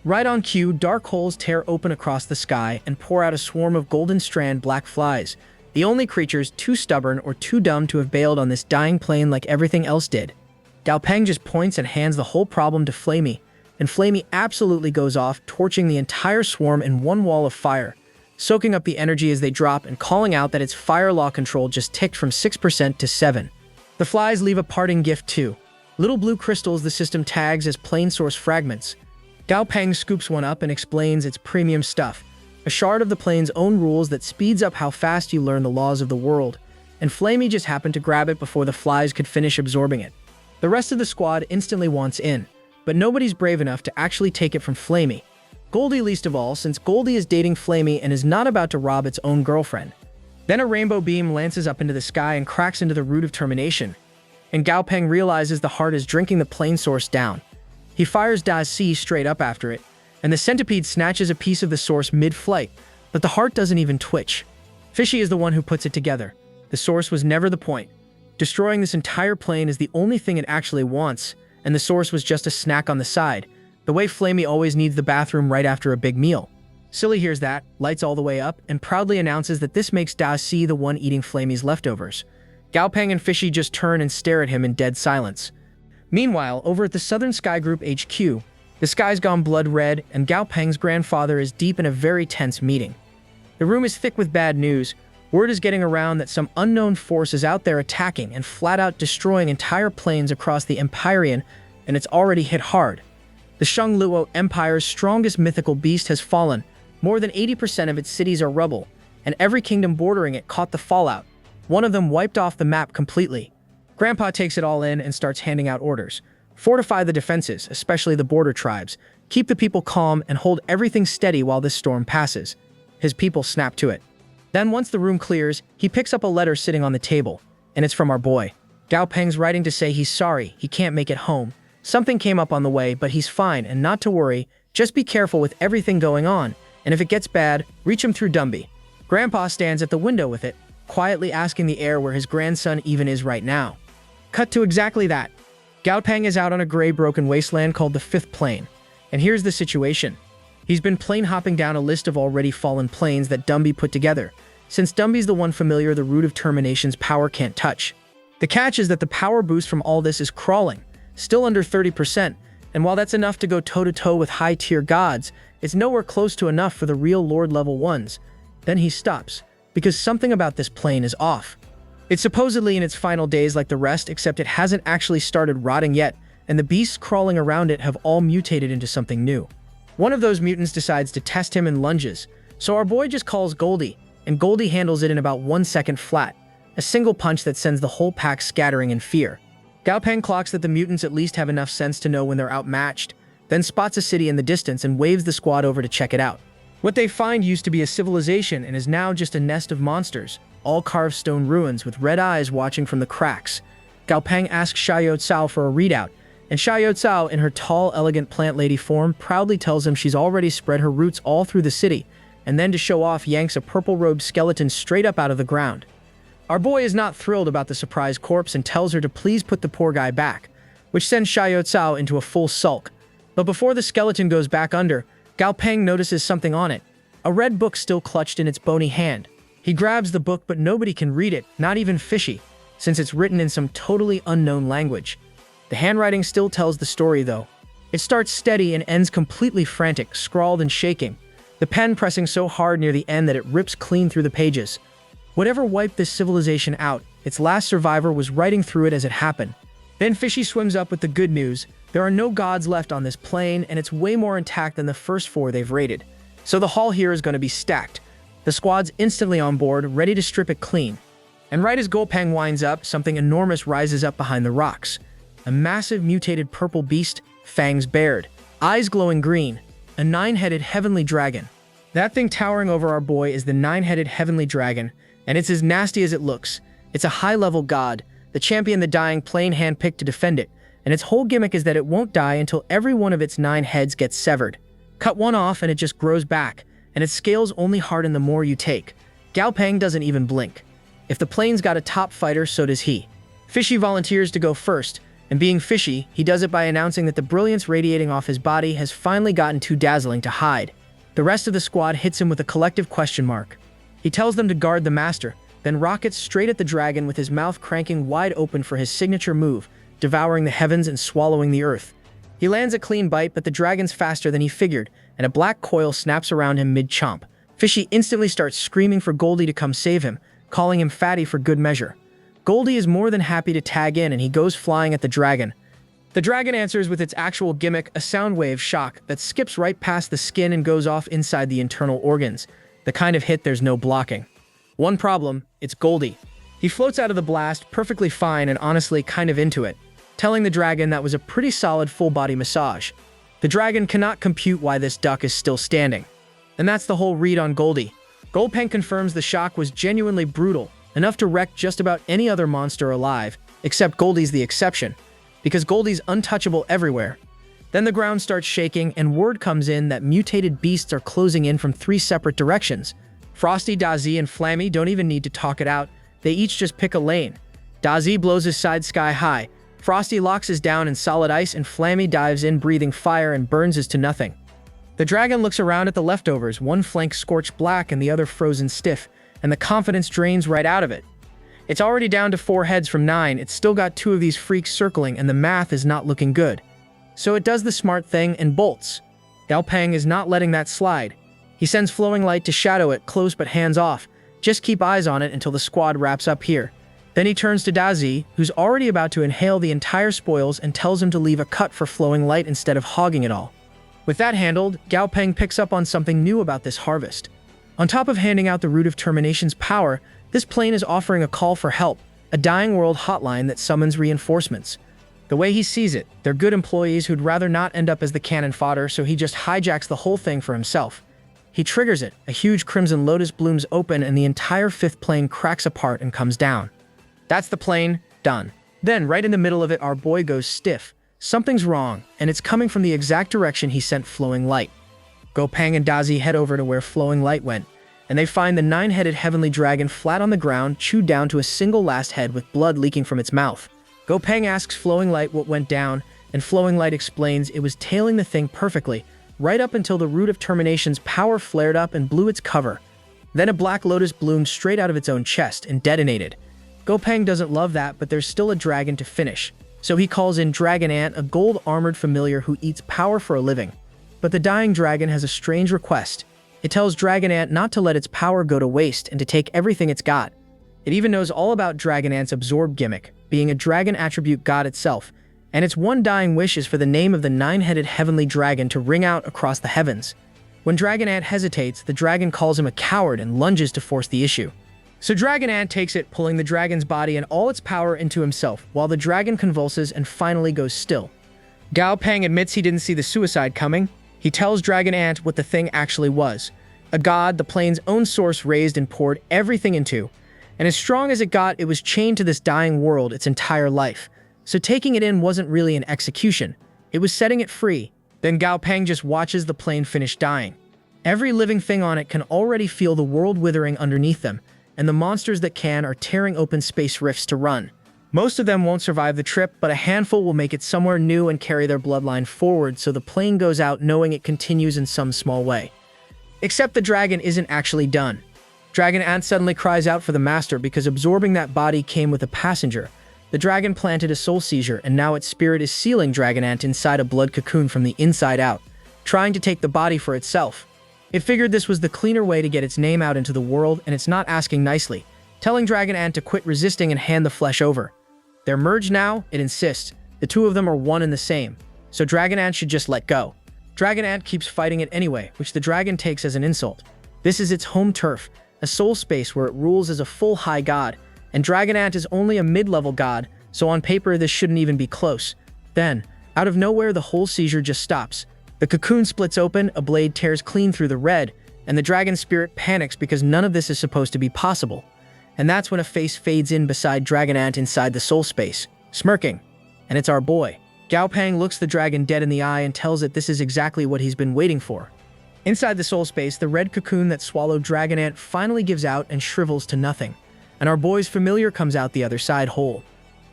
Right on cue, dark holes tear open across the sky and pour out a swarm of golden strand black flies, the only creatures too stubborn or too dumb to have bailed on this dying plane like everything else did. Gao Peng just points and hands the whole problem to Flamey, and Flamey absolutely goes off, torching the entire swarm in one wall of fire, soaking up the energy as they drop and calling out that its fire law control just ticked from 6% to 7%. The flies leave a parting gift too. Little blue crystals the system tags as plane source fragments. Gao Peng scoops one up and explains it's premium stuff, a shard of the plane's own rules that speeds up how fast you learn the laws of the world, and Flamey just happened to grab it before the flies could finish absorbing it. The rest of the squad instantly wants in, but nobody's brave enough to actually take it from Flamey. Goldie least of all, since Goldie is dating Flamey and is not about to rob its own girlfriend. Then a rainbow beam lances up into the sky and cracks into the root of termination, and Gao Peng realizes the heart is drinking the plane source down. He fires Daz C straight up after it, and the centipede snatches a piece of the source mid-flight, but the heart doesn't even twitch. Fishy is the one who puts it together. The source was never the point. Destroying this entire plane is the only thing it actually wants, and the source was just a snack on the side, the way Flamey always needs the bathroom right after a big meal. Silly hears that, lights all the way up, and proudly announces that this makes Da Si the one eating Flamey's leftovers. Gao Peng and Fishy just turn and stare at him in dead silence. Meanwhile, over at the Southern Sky Group HQ, the sky's gone blood red, and Gao Peng's grandfather is deep in a very tense meeting. The room is thick with bad news. Word is getting around that some unknown force is out there attacking and flat out destroying entire planes across the Empyrean, and it's already hit hard. The Shangluo Empire's strongest mythical beast has fallen. More than 80% of its cities are rubble, and every kingdom bordering it caught the fallout. One of them wiped off the map completely. Grandpa takes it all in and starts handing out orders. Fortify the defenses, especially the border tribes. Keep the people calm and hold everything steady while this storm passes. His people snap to it. Then once the room clears, he picks up a letter sitting on the table, and it's from our boy. Gao Peng's writing to say he's sorry, he can't make it home. Something came up on the way, but he's fine and not to worry. Just be careful with everything going on, and if it gets bad, reach him through Dumby. Grandpa stands at the window with it, quietly asking the heir where his grandson even is right now. Cut to exactly that. Gao Peng is out on a gray broken wasteland called the Fifth Plane, and here's the situation. He's been plane hopping down a list of already fallen planes that Dumby put together, since Dumby's the one familiar the root of termination's power can't touch. The catch is that the power boost from all this is crawling, still under 30%, And while that's enough to go toe-to-toe with high-tier gods, it's nowhere close to enough for the real Lord-level ones. Then he stops, because something about this plane is off. It's supposedly in its final days like the rest, except it hasn't actually started rotting yet, and the beasts crawling around it have all mutated into something new. One of those mutants decides to test him and lunges, so our boy just calls Goldie, and Goldie handles it in about 1 second flat, a single punch that sends the whole pack scattering in fear. Gao Peng clocks that the mutants at least have enough sense to know when they're outmatched, then spots a city in the distance and waves the squad over to check it out. What they find used to be a civilization and is now just a nest of monsters, all carved stone ruins with red eyes watching from the cracks. Gao Peng asks Xiao Cao for a readout, and Xiao Cao, in her tall, elegant plant lady form, proudly tells him she's already spread her roots all through the city, and then to show off yanks a purple-robed skeleton straight up out of the ground. Our boy is not thrilled about the surprise corpse and tells her to please put the poor guy back, which sends Xiao Cao into a full sulk. But before the skeleton goes back under, Gao Peng notices something on it, a red book still clutched in its bony hand. He grabs the book, but nobody can read it, not even Fishy, since it's written in some totally unknown language. The handwriting still tells the story, though. It starts steady and ends completely frantic, scrawled and shaking, the pen pressing so hard near the end that it rips clean through the pages. Whatever wiped this civilization out, its last survivor was writing through it as it happened. Then Fishy swims up with the good news. There are no gods left on this plane, and it's way more intact than the first 4 they've raided. So the haul here is going to be stacked. The squad's instantly on board, ready to strip it clean. And right as Gao Peng winds up, something enormous rises up behind the rocks. A massive mutated purple beast, fangs bared, eyes glowing green, a 9-headed heavenly dragon. That thing towering over our boy is the 9-headed heavenly dragon, and it's as nasty as it looks. It's a high-level god, the champion the dying plane handpicked to defend it, and its whole gimmick is that it won't die until every one of its 9 heads gets severed. Cut one off and it just grows back, and its scales only harden the more you take. Gao Peng doesn't even blink. If the plane's got a top fighter, so does he. Fishy volunteers to go first, and being Fishy, he does it by announcing that the brilliance radiating off his body has finally gotten too dazzling to hide. The rest of the squad hits him with a collective question mark. He tells them to guard the master, then rockets straight at the dragon with his mouth cranking wide open for his signature move, devouring the heavens and swallowing the earth. He lands a clean bite, but the dragon's faster than he figured, and a black coil snaps around him mid-chomp. Fishy instantly starts screaming for Goldie to come save him, calling him fatty for good measure. Goldie is more than happy to tag in, and he goes flying at the dragon. The dragon answers with its actual gimmick, a sound wave shock that skips right past the skin and goes off inside the internal organs. The kind of hit there's no blocking. One problem, it's Goldie. He floats out of the blast perfectly fine and honestly kind of into it, telling the dragon that was a pretty solid full-body massage. The dragon cannot compute why this duck is still standing. And that's the whole read on Goldie. Gao Peng confirms the shock was genuinely brutal, enough to wreck just about any other monster alive, except Goldie's the exception, because Goldie's untouchable everywhere. Then the ground starts shaking, and word comes in that mutated beasts are closing in from 3 separate directions. Frosty, Dazi, and Flammy don't even need to talk it out. They each just pick a lane. Dazi blows his side sky high. Frosty locks his down in solid ice, and Flammy dives in breathing fire and burns his to nothing. The dragon looks around at the leftovers, one flank scorched black and the other frozen stiff, and the confidence drains right out of it. It's already down to 4 heads from 9, it's still got 2 of these freaks circling, and the math is not looking good. So it does the smart thing and bolts. Gao Peng is not letting that slide. He sends Flowing Light to shadow it, close but hands off. Just keep eyes on it until the squad wraps up here. Then he turns to Dazi, who's already about to inhale the entire spoils, and tells him to leave a cut for Flowing Light instead of hogging it all. With that handled, Gao Peng picks up on something new about this harvest. On top of handing out the Root of Termination's power, this plane is offering a call for help, a dying world hotline that summons reinforcements. The way he sees it, they're good employees who'd rather not end up as the cannon fodder, so he just hijacks the whole thing for himself. He triggers it, a huge crimson lotus blooms open, and the entire 5th plane cracks apart and comes down. That's the plane, done. Then, right in the middle of it, our boy goes stiff. Something's wrong, and it's coming from the exact direction he sent Flowing Light. Gao Peng and Dazi head over to where Flowing Light went, and they find the 9-headed heavenly dragon flat on the ground, chewed down to a single last head with blood leaking from its mouth. Gao Peng asks Flowing Light what went down, and Flowing Light explains it was tailing the thing perfectly, right up until the Root of Termination's power flared up and blew its cover. Then a black lotus bloomed straight out of its own chest and detonated. Gao Peng doesn't love that, but there's still a dragon to finish. So he calls in Dragon Ant, a gold-armored familiar who eats power for a living. But the dying dragon has a strange request. It tells Dragon Ant not to let its power go to waste and to take everything it's got. It even knows all about Dragon Ant's absorb gimmick, being a dragon attribute god itself, and its one dying wish is for the name of the nine-headed heavenly dragon to ring out across the heavens. When Dragon Ant hesitates, the dragon calls him a coward and lunges to force the issue. So Dragon Ant takes it, pulling the dragon's body and all its power into himself, while the dragon convulses and finally goes still. Gao Peng admits he didn't see the suicide coming. He tells Dragon Ant what the thing actually was. A god the plane's own source raised and poured everything into. And as strong as it got, it was chained to this dying world its entire life. So taking it in wasn't really an execution. It was setting it free. Then Gao Peng just watches the plane finish dying. Every living thing on it can already feel the world withering underneath them, and the monsters that can are tearing open space rifts to run. Most of them won't survive the trip, but a handful will make it somewhere new and carry their bloodline forward, so the plane goes out knowing it continues in some small way. Except the dragon isn't actually done. Dragon Ant suddenly cries out for the master because absorbing that body came with a passenger. The dragon planted a soul seizure, and now its spirit is sealing Dragon Ant inside a blood cocoon from the inside out, trying to take the body for itself. It figured this was the cleaner way to get its name out into the world, and it's not asking nicely, telling Dragon Ant to quit resisting and hand the flesh over. They're merged now, it insists. The two of them are one and the same, so Dragon Ant should just let go. Dragon Ant keeps fighting it anyway, which the dragon takes as an insult. This is its home turf, a soul space where it rules as a full high god, and Dragon Ant is only a mid-level god, so on paper this shouldn't even be close. Then, out of nowhere, the whole seizure just stops. The cocoon splits open, a blade tears clean through the red, and the dragon spirit panics because none of this is supposed to be possible. And that's when a face fades in beside Dragon Ant inside the soul space, smirking. And it's our boy. Gao Peng looks the dragon dead in the eye and tells it this is exactly what he's been waiting for. Inside the soul space, the red cocoon that swallowed Dragon Ant finally gives out and shrivels to nothing, and our boy's familiar comes out the other side whole.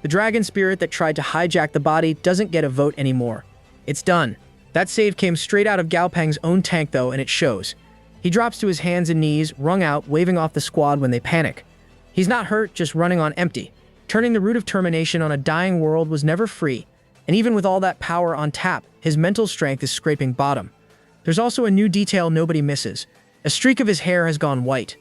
The dragon spirit that tried to hijack the body doesn't get a vote anymore. It's done. That save came straight out of Gao Peng's own tank though, and it shows. He drops to his hands and knees, wrung out, waving off the squad when they panic. He's not hurt, just running on empty. Turning the root of termination on a dying world was never free, and even with all that power on tap, his mental strength is scraping bottom. There's also a new detail nobody misses. A streak of his hair has gone white.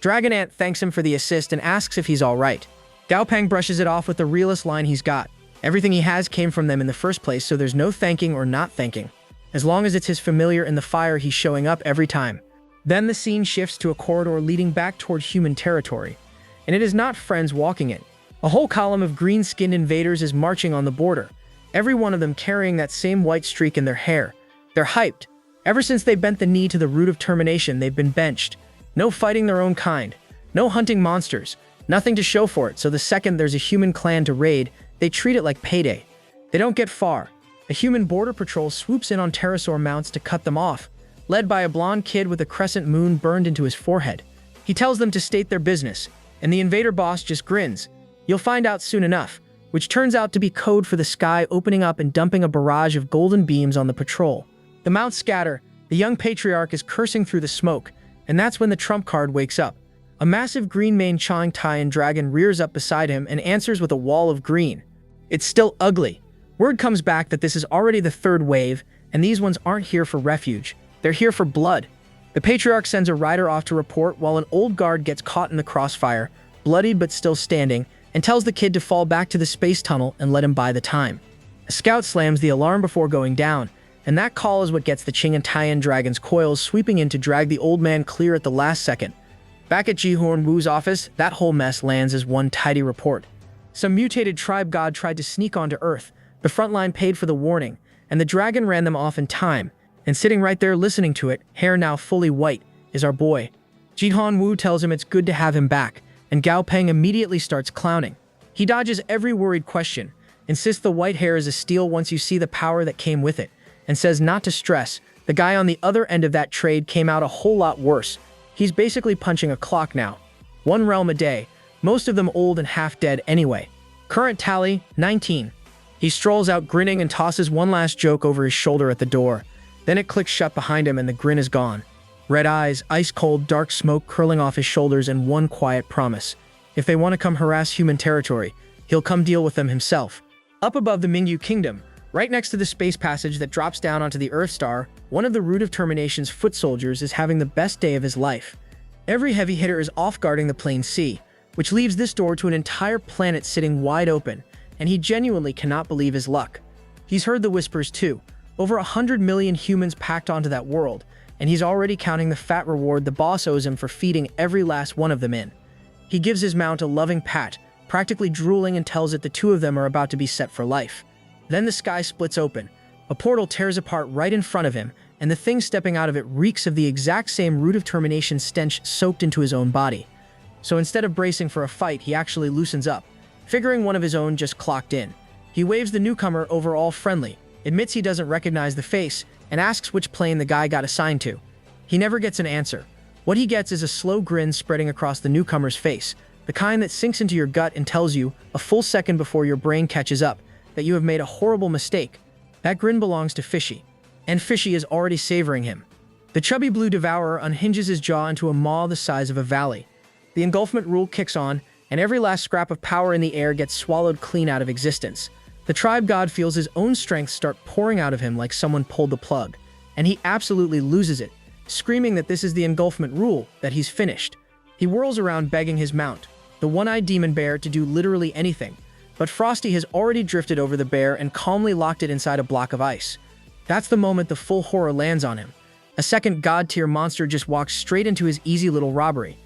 Dragon Ant thanks him for the assist and asks if he's alright. Gao Peng brushes it off with the realest line he's got. Everything he has came from them in the first place, so there's no thanking or not thanking. As long as it's his familiar in the fire, he's showing up every time. Then the scene shifts to a corridor leading back toward human territory. And it is not friends walking it. A whole column of green-skinned invaders is marching on the border, every one of them carrying that same white streak in their hair. They're hyped. Ever since they bent the knee to the root of termination, they've been benched. No fighting their own kind. No hunting monsters. Nothing to show for it, so the second there's a human clan to raid, they treat it like payday. They don't get far. A human border patrol swoops in on pterosaur mounts to cut them off, led by a blonde kid with a crescent moon burned into his forehead. He tells them to state their business, and the invader boss just grins. You'll find out soon enough, which turns out to be code for the sky opening up and dumping a barrage of golden beams on the patrol. The mounts scatter, the young patriarch is cursing through the smoke, and that's when the trump card wakes up. A massive green-maned Chang Taiyan dragon rears up beside him and answers with a wall of green. It's still ugly. Word comes back that this is already the third wave, and these ones aren't here for refuge. They're here for blood. The patriarch sends a rider off to report while an old guard gets caught in the crossfire, bloodied but still standing, and tells the kid to fall back to the space tunnel and let him buy the time. A scout slams the alarm before going down, and that call is what gets the Chang Taiyan dragon's coils sweeping in to drag the old man clear at the last second. Back at Jihorn Wu's office, that whole mess lands as one tidy report. Some mutated tribe god tried to sneak onto Earth. The front line paid for the warning, and the dragon ran them off in time. And sitting right there listening to it, hair now fully white, is our boy. Jihorn Wu tells him it's good to have him back, and Gao Peng immediately starts clowning. He dodges every worried question, insists the white hair is a steal once you see the power that came with it, and says not to stress. The guy on the other end of that trade came out a whole lot worse. He's basically punching a clock now. 1 realm a day, most of them old and half dead anyway. Current tally, 19. He strolls out grinning and tosses one last joke over his shoulder at the door. Then it clicks shut behind him and the grin is gone. Red eyes, ice-cold, dark smoke curling off his shoulders, and one quiet promise. If they want to come harass human territory, he'll come deal with them himself. Up above the Mingyu Kingdom, right next to the space passage that drops down onto the Earth star, one of the Root of Termination's foot soldiers is having the best day of his life. Every heavy hitter is off-guarding the plane C, which leaves this door to an entire planet sitting wide open, and he genuinely cannot believe his luck. He's heard the whispers too. Over 100 million humans packed onto that world, and he's already counting the fat reward the boss owes him for feeding every last one of them in. He gives his mount a loving pat, practically drooling, and tells it the two of them are about to be set for life. Then the sky splits open. A portal tears apart right in front of him, and the thing stepping out of it reeks of the exact same Root of Termination stench soaked into his own body. So instead of bracing for a fight, he actually loosens up, figuring one of his own just clocked in. He waves the newcomer over all friendly, admits he doesn't recognize the face, and asks which plane the guy got assigned to. He never gets an answer. What he gets is a slow grin spreading across the newcomer's face, the kind that sinks into your gut and tells you, a full second before your brain catches up, that you have made a horrible mistake. That grin belongs to Fishy, and Fishy is already savoring him. The chubby blue devourer unhinges his jaw into a maw the size of a valley. The engulfment rule kicks on, and every last scrap of power in the air gets swallowed clean out of existence. The tribe god feels his own strength start pouring out of him like someone pulled the plug, and he absolutely loses it, screaming that this is the engulfment rule, that he's finished. He whirls around begging his mount, the one-eyed demon bear, to do literally anything, but Frosty has already drifted over the bear and calmly locked it inside a block of ice. That's the moment the full horror lands on him. A second god-tier monster just walks straight into his easy little robbery.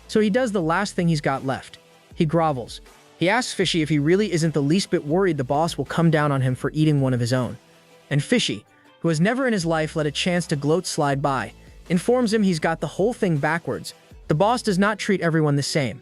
So he does the last thing he's got left. He grovels. He asks Fishy if he really isn't the least bit worried the boss will come down on him for eating one of his own. And Fishy, who has never in his life let a chance to gloat slide by, informs him he's got the whole thing backwards. The boss does not treat everyone the same.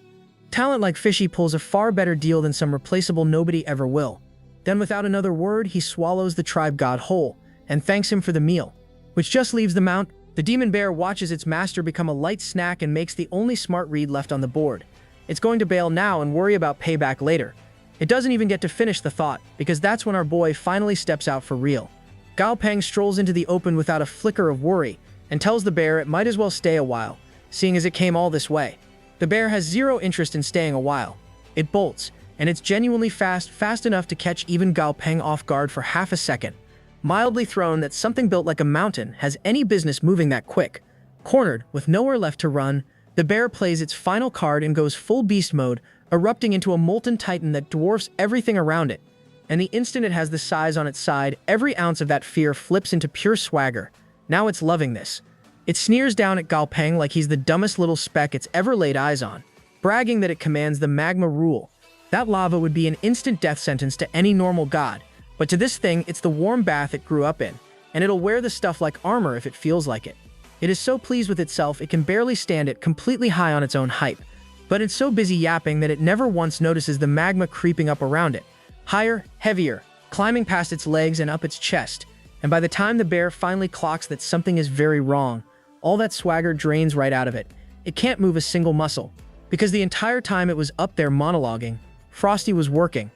Talent like Fishy pulls a far better deal than some replaceable nobody ever will. Then without another word, he swallows the tribe god whole, and thanks him for the meal, which just leaves the mount. The demon bear watches its master become a light snack and makes the only smart read left on the board. It's going to bail now and worry about payback later. It doesn't even get to finish the thought, because that's when our boy finally steps out for real. Gao Peng strolls into the open without a flicker of worry, and tells the bear it might as well stay a while, seeing as it came all this way. The bear has zero interest in staying a while. It bolts, and it's genuinely fast enough to catch even Gao Peng off guard for half a second. Mildly thrown that something built like a mountain has any business moving that quick. Cornered, with nowhere left to run, the bear plays its final card and goes full beast mode, erupting into a molten titan that dwarfs everything around it. And the instant it has the size on its side, every ounce of that fear flips into pure swagger. Now it's loving this. It sneers down at Gao Peng like he's the dumbest little speck it's ever laid eyes on, bragging that it commands the magma rule. That lava would be an instant death sentence to any normal god, but to this thing, it's the warm bath it grew up in, and it'll wear the stuff like armor if it feels like it. It is so pleased with itself it can barely stand it completely high on its own hype, but it's so busy yapping that it never once notices the magma creeping up around it. Higher, heavier, climbing past its legs and up its chest, and by the time the bear finally clocks that something is very wrong, all that swagger drains right out of it. It can't move a single muscle, because the entire time it was up there monologuing, Frosty was working.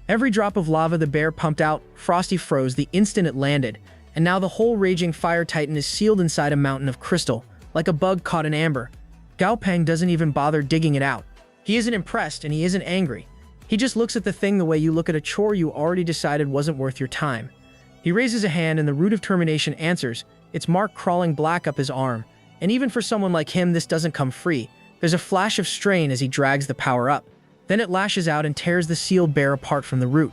Every drop of lava the bear pumped out, Frosty froze the instant it landed, and now the whole raging fire titan is sealed inside a mountain of crystal, like a bug caught in amber. Gao Peng doesn't even bother digging it out. He isn't impressed and he isn't angry. He just looks at the thing the way you look at a chore you already decided wasn't worth your time. He raises a hand and the Root of Termination answers, its mark crawling black up his arm, and even for someone like him this doesn't come free. There's a flash of strain as he drags the power up. Then it lashes out and tears the sealed bear apart from the root.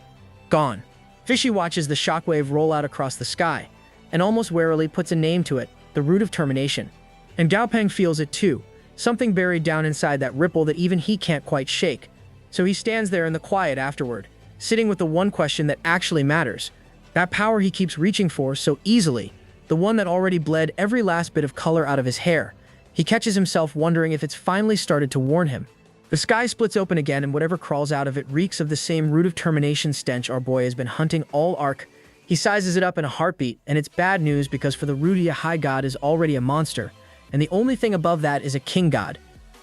Gone. Fishy watches the shockwave roll out across the sky, and almost warily puts a name to it, the Root of Termination. And Gao Peng feels it too, something buried down inside that ripple that even he can't quite shake. So he stands there in the quiet afterward, sitting with the one question that actually matters. That power he keeps reaching for so easily, the one that already bled every last bit of color out of his hair. He catches himself wondering if it's finally started to warn him. The sky splits open again and whatever crawls out of it reeks of the same Root of Termination stench our boy has been hunting all arc. He sizes it up in a heartbeat, and it's bad news because for the Rudia High God is already a monster, and the only thing above that is a king god,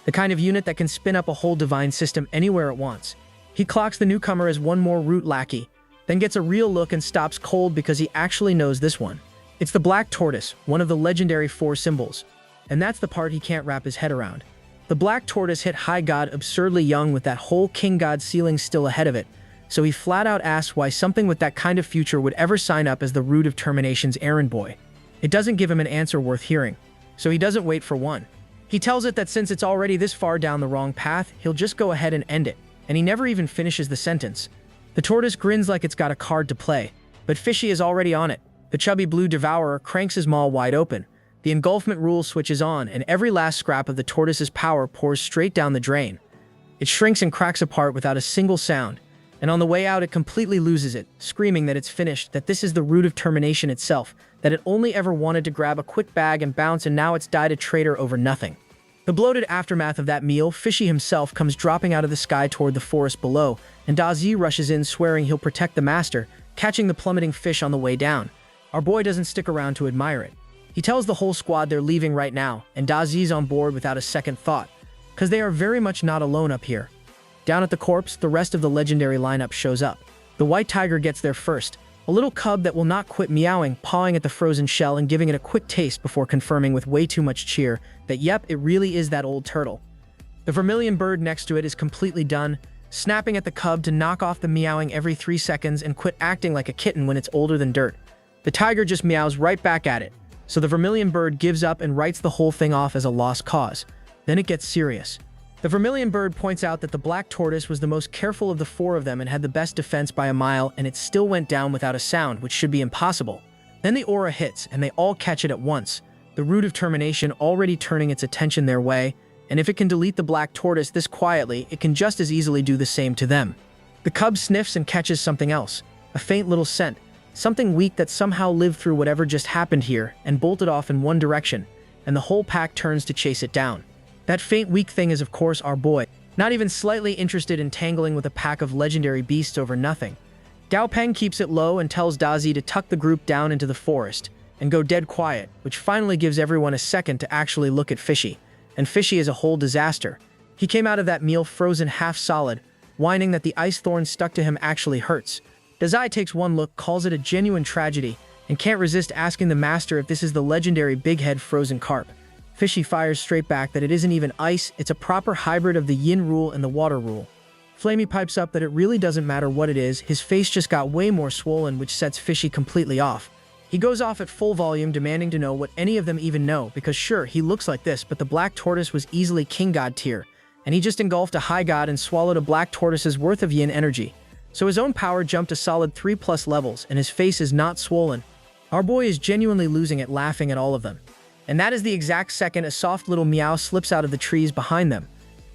the kind of unit that can spin up a whole divine system anywhere it wants. He clocks the newcomer as one more root lackey, then gets a real look and stops cold because he actually knows this one. It's the Black Tortoise, one of the legendary 4 symbols, and that's the part he can't wrap his head around. The Black Tortoise hit High God absurdly young with that whole King God ceiling still ahead of it, so he flat out asks why something with that kind of future would ever sign up as the root of termination's errand boy. It doesn't give him an answer worth hearing, so he doesn't wait for one. He tells it that since it's already this far down the wrong path, he'll just go ahead and end it, and he never even finishes the sentence. The tortoise grins like it's got a card to play, but Fishy is already on it. The chubby blue devourer cranks his maw wide open. The engulfment rule switches on, and every last scrap of the tortoise's power pours straight down the drain. It shrinks and cracks apart without a single sound, and on the way out it completely loses it, screaming that it's finished, that this is the root of termination itself, that it only ever wanted to grab a quick bag and bounce, and now it's died a traitor over nothing. The bloated aftermath of that meal, Fishy himself comes dropping out of the sky toward the forest below, and Dazi rushes in swearing he'll protect the master, catching the plummeting fish on the way down. Our boy doesn't stick around to admire it. He tells the whole squad they're leaving right now, and Dazi's on board without a second thought, because they are very much not alone up here. Down at the corpse, the rest of the legendary lineup shows up. The white tiger gets there first, a little cub that will not quit meowing, pawing at the frozen shell and giving it a quick taste before confirming with way too much cheer that yep, it really is that old turtle. The vermilion bird next to it is completely done, snapping at the cub to knock off the meowing every 3 seconds and quit acting like a kitten when it's older than dirt. The tiger just meows right back at it, so the vermilion bird gives up and writes the whole thing off as a lost cause. Then it gets serious. The vermilion bird points out that the black tortoise was the most careful of the 4 of them and had the best defense by a mile, and it still went down without a sound, which should be impossible. Then the aura hits, and they all catch it at once, the root of termination already turning its attention their way, and if it can delete the black tortoise this quietly, it can just as easily do the same to them. The cub sniffs and catches something else, a faint little scent, something weak that somehow lived through whatever just happened here and bolted off in one direction, and the whole pack turns to chase it down. That faint weak thing is of course our boy, not even slightly interested in tangling with a pack of legendary beasts over nothing. Gao Peng keeps it low and tells Dazi to tuck the group down into the forest and go dead quiet, which finally gives everyone a second to actually look at Fishy. And Fishy is a whole disaster. He came out of that meal frozen half solid, whining that the ice thorn stuck to him actually hurts. Dazai takes one look, calls it a genuine tragedy, and can't resist asking the master if this is the legendary big-head frozen carp. Fishy fires straight back that it isn't even ice, it's a proper hybrid of the yin rule and the water rule. Flamey pipes up that it really doesn't matter what it is, his face just got way more swollen, which sets Fishy completely off. He goes off at full volume demanding to know what any of them even know, because sure, he looks like this, but the black tortoise was easily king god tier, and he just engulfed a high god and swallowed a black tortoise's worth of yin energy. So his own power jumped a solid 3+ levels, and his face is not swollen. Our boy is genuinely losing it, laughing at all of them. And that is the exact second a soft little meow slips out of the trees behind them.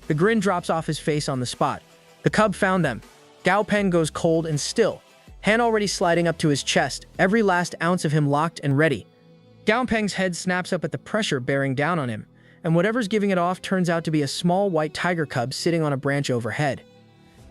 The grin drops off his face on the spot. The cub found them. Gao Peng goes cold and still, hand already sliding up to his chest, every last ounce of him locked and ready. Gao Peng's head snaps up at the pressure bearing down on him, and whatever's giving it off turns out to be a small white tiger cub sitting on a branch overhead.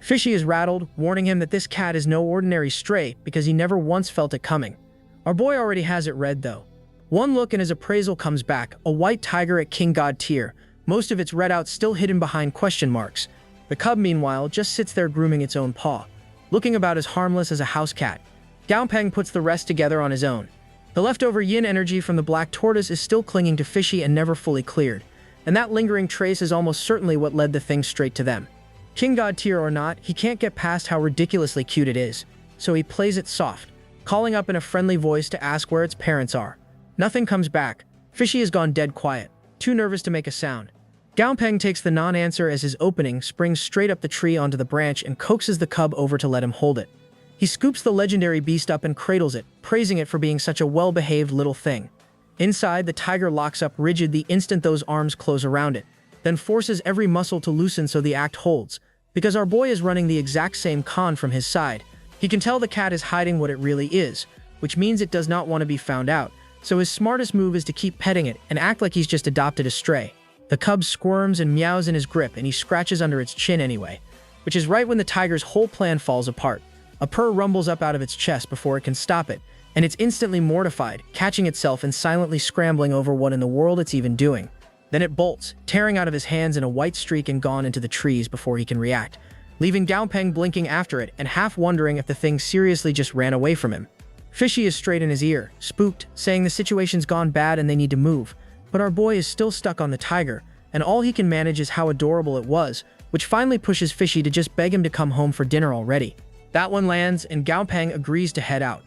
Fishy is rattled, warning him that this cat is no ordinary stray because he never once felt it coming. Our boy already has it read though. One look and his appraisal comes back, a white tiger at king god tier, most of its readout still hidden behind question marks. The cub meanwhile just sits there grooming its own paw, looking about as harmless as a house cat. Gao Peng puts the rest together on his own. The leftover yin energy from the black tortoise is still clinging to Fishy and never fully cleared, and that lingering trace is almost certainly what led the thing straight to them. King god tier or not, he can't get past how ridiculously cute it is, so he plays it soft, calling up in a friendly voice to ask where its parents are. Nothing comes back. Fishy has gone dead quiet, too nervous to make a sound. Gao Peng takes the non-answer as his opening, springs straight up the tree onto the branch and coaxes the cub over to let him hold it. He scoops the legendary beast up and cradles it, praising it for being such a well-behaved little thing. Inside, the tiger locks up rigid the instant those arms close around it, then forces every muscle to loosen so the act holds, because our boy is running the exact same con from his side. He can tell the cat is hiding what it really is, which means it does not want to be found out, so his smartest move is to keep petting it and act like he's just adopted a stray. The cub squirms and meows in his grip, and he scratches under its chin anyway, which is right when the tiger's whole plan falls apart. A purr rumbles up out of its chest before it can stop it, and it's instantly mortified, catching itself and silently scrambling over what in the world it's even doing. Then it bolts, tearing out of his hands in a white streak and gone into the trees before he can react, leaving Gao Peng blinking after it and half wondering if the thing seriously just ran away from him. Fishy is straight in his ear, spooked, saying the situation's gone bad and they need to move, but our boy is still stuck on the tiger, and all he can manage is how adorable it was, which finally pushes Fishy to just beg him to come home for dinner already. That one lands, and Gao Peng agrees to head out.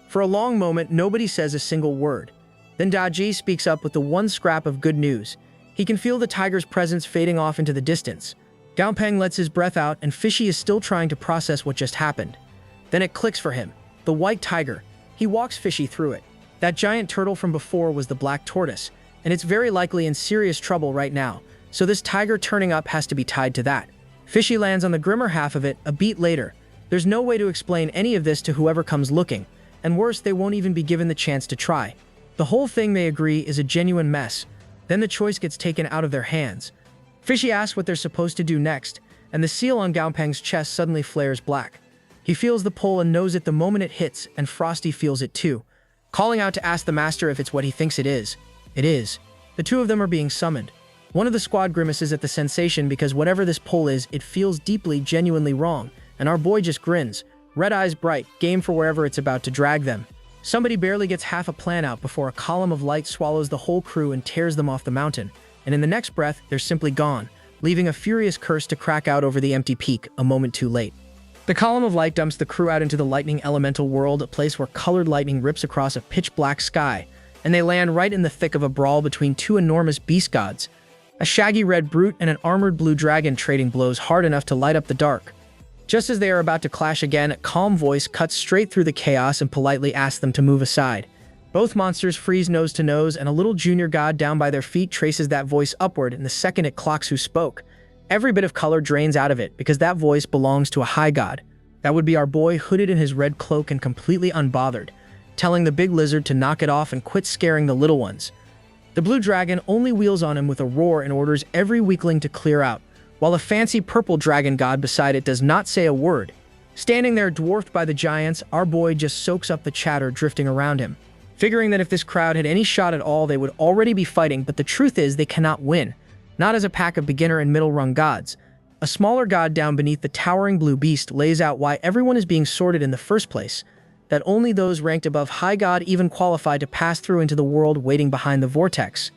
For a long moment, nobody says a single word. Then Daji speaks up with the one scrap of good news. He can feel the tiger's presence fading off into the distance. Gao Peng lets his breath out, and Fishy is still trying to process what just happened. Then it clicks for him. The white tiger. He walks Fishy through it. That giant turtle from before was the black tortoise, and it's very likely in serious trouble right now, so this tiger turning up has to be tied to that. Fishy lands on the grimmer half of it a beat later. There's no way to explain any of this to whoever comes looking, and worse, they won't even be given the chance to try. The whole thing, they agree, is a genuine mess. Then the choice gets taken out of their hands. Fishy asks what they're supposed to do next, and the seal on Gao Peng's chest suddenly flares black. He feels the pull and knows it the moment it hits, and Frosty feels it too, calling out to ask the master if it's what he thinks it is. It is. The two of them are being summoned. One of the squad grimaces at the sensation because whatever this pull is, it feels deeply, genuinely wrong, and our boy just grins, red eyes bright, game for wherever it's about to drag them. Somebody barely gets half a plan out before a column of light swallows the whole crew and tears them off the mountain, and in the next breath, they're simply gone, leaving a furious curse to crack out over the empty peak a moment too late. The column of light dumps the crew out into the lightning elemental world, a place where colored lightning rips across a pitch-black sky, and they land right in the thick of a brawl between two enormous beast gods. A shaggy red brute and an armored blue dragon trading blows hard enough to light up the dark. Just as they are about to clash again, a calm voice cuts straight through the chaos and politely asks them to move aside. Both monsters freeze nose to nose, and a little junior god down by their feet traces that voice upward, and the second it clocks who spoke, every bit of color drains out of it because that voice belongs to a high god. That would be our boy hooded in his red cloak and completely unbothered, telling the big lizard to knock it off and quit scaring the little ones. The blue dragon only wheels on him with a roar and orders every weakling to clear out, while a fancy purple dragon god beside it does not say a word. Standing there dwarfed by the giants, our boy just soaks up the chatter drifting around him, figuring that if this crowd had any shot at all, they would already be fighting, but the truth is they cannot win. Not as a pack of beginner and middle-rung gods. A smaller god down beneath the towering blue beast lays out why everyone is being sorted in the first place, that only those ranked above high god even qualify to pass through into the world waiting behind the vortex.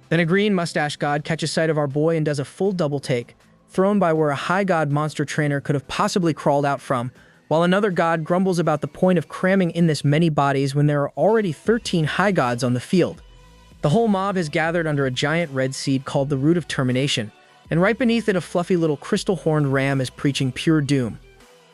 Then a green mustache god catches sight of our boy and does a full double take, thrown by where a high god monster trainer could have possibly crawled out from, while another god grumbles about the point of cramming in this many bodies when there are already 13 high gods on the field. The whole mob has gathered under a giant red seed called the Root of Termination, and right beneath it a fluffy little crystal-horned ram is preaching pure doom.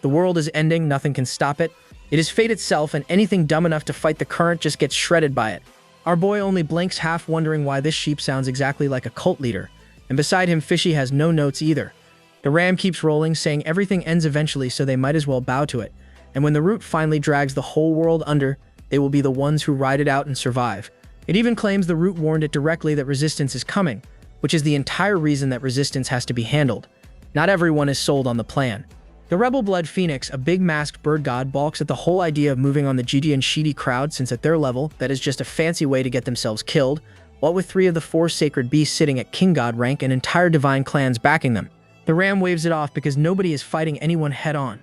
The world is ending, nothing can stop it. It is fate itself, and anything dumb enough to fight the current just gets shredded by it. Our boy only blinks, half wondering why this sheep sounds exactly like a cult leader, and beside him Fishy has no notes either. The ram keeps rolling, saying everything ends eventually, so they might as well bow to it, and when the root finally drags the whole world under, they will be the ones who ride it out and survive. It even claims the root warned it directly that resistance is coming, which is the entire reason that resistance has to be handled. Not everyone is sold on the plan. The Rebel Blood Phoenix, a big masked bird god, balks at the whole idea of moving on the GD and Shidi crowd, since at their level, that is just a fancy way to get themselves killed, what with 3 of the 4 sacred beasts sitting at king god rank and entire divine clans backing them. The ram waves it off because nobody is fighting anyone head-on.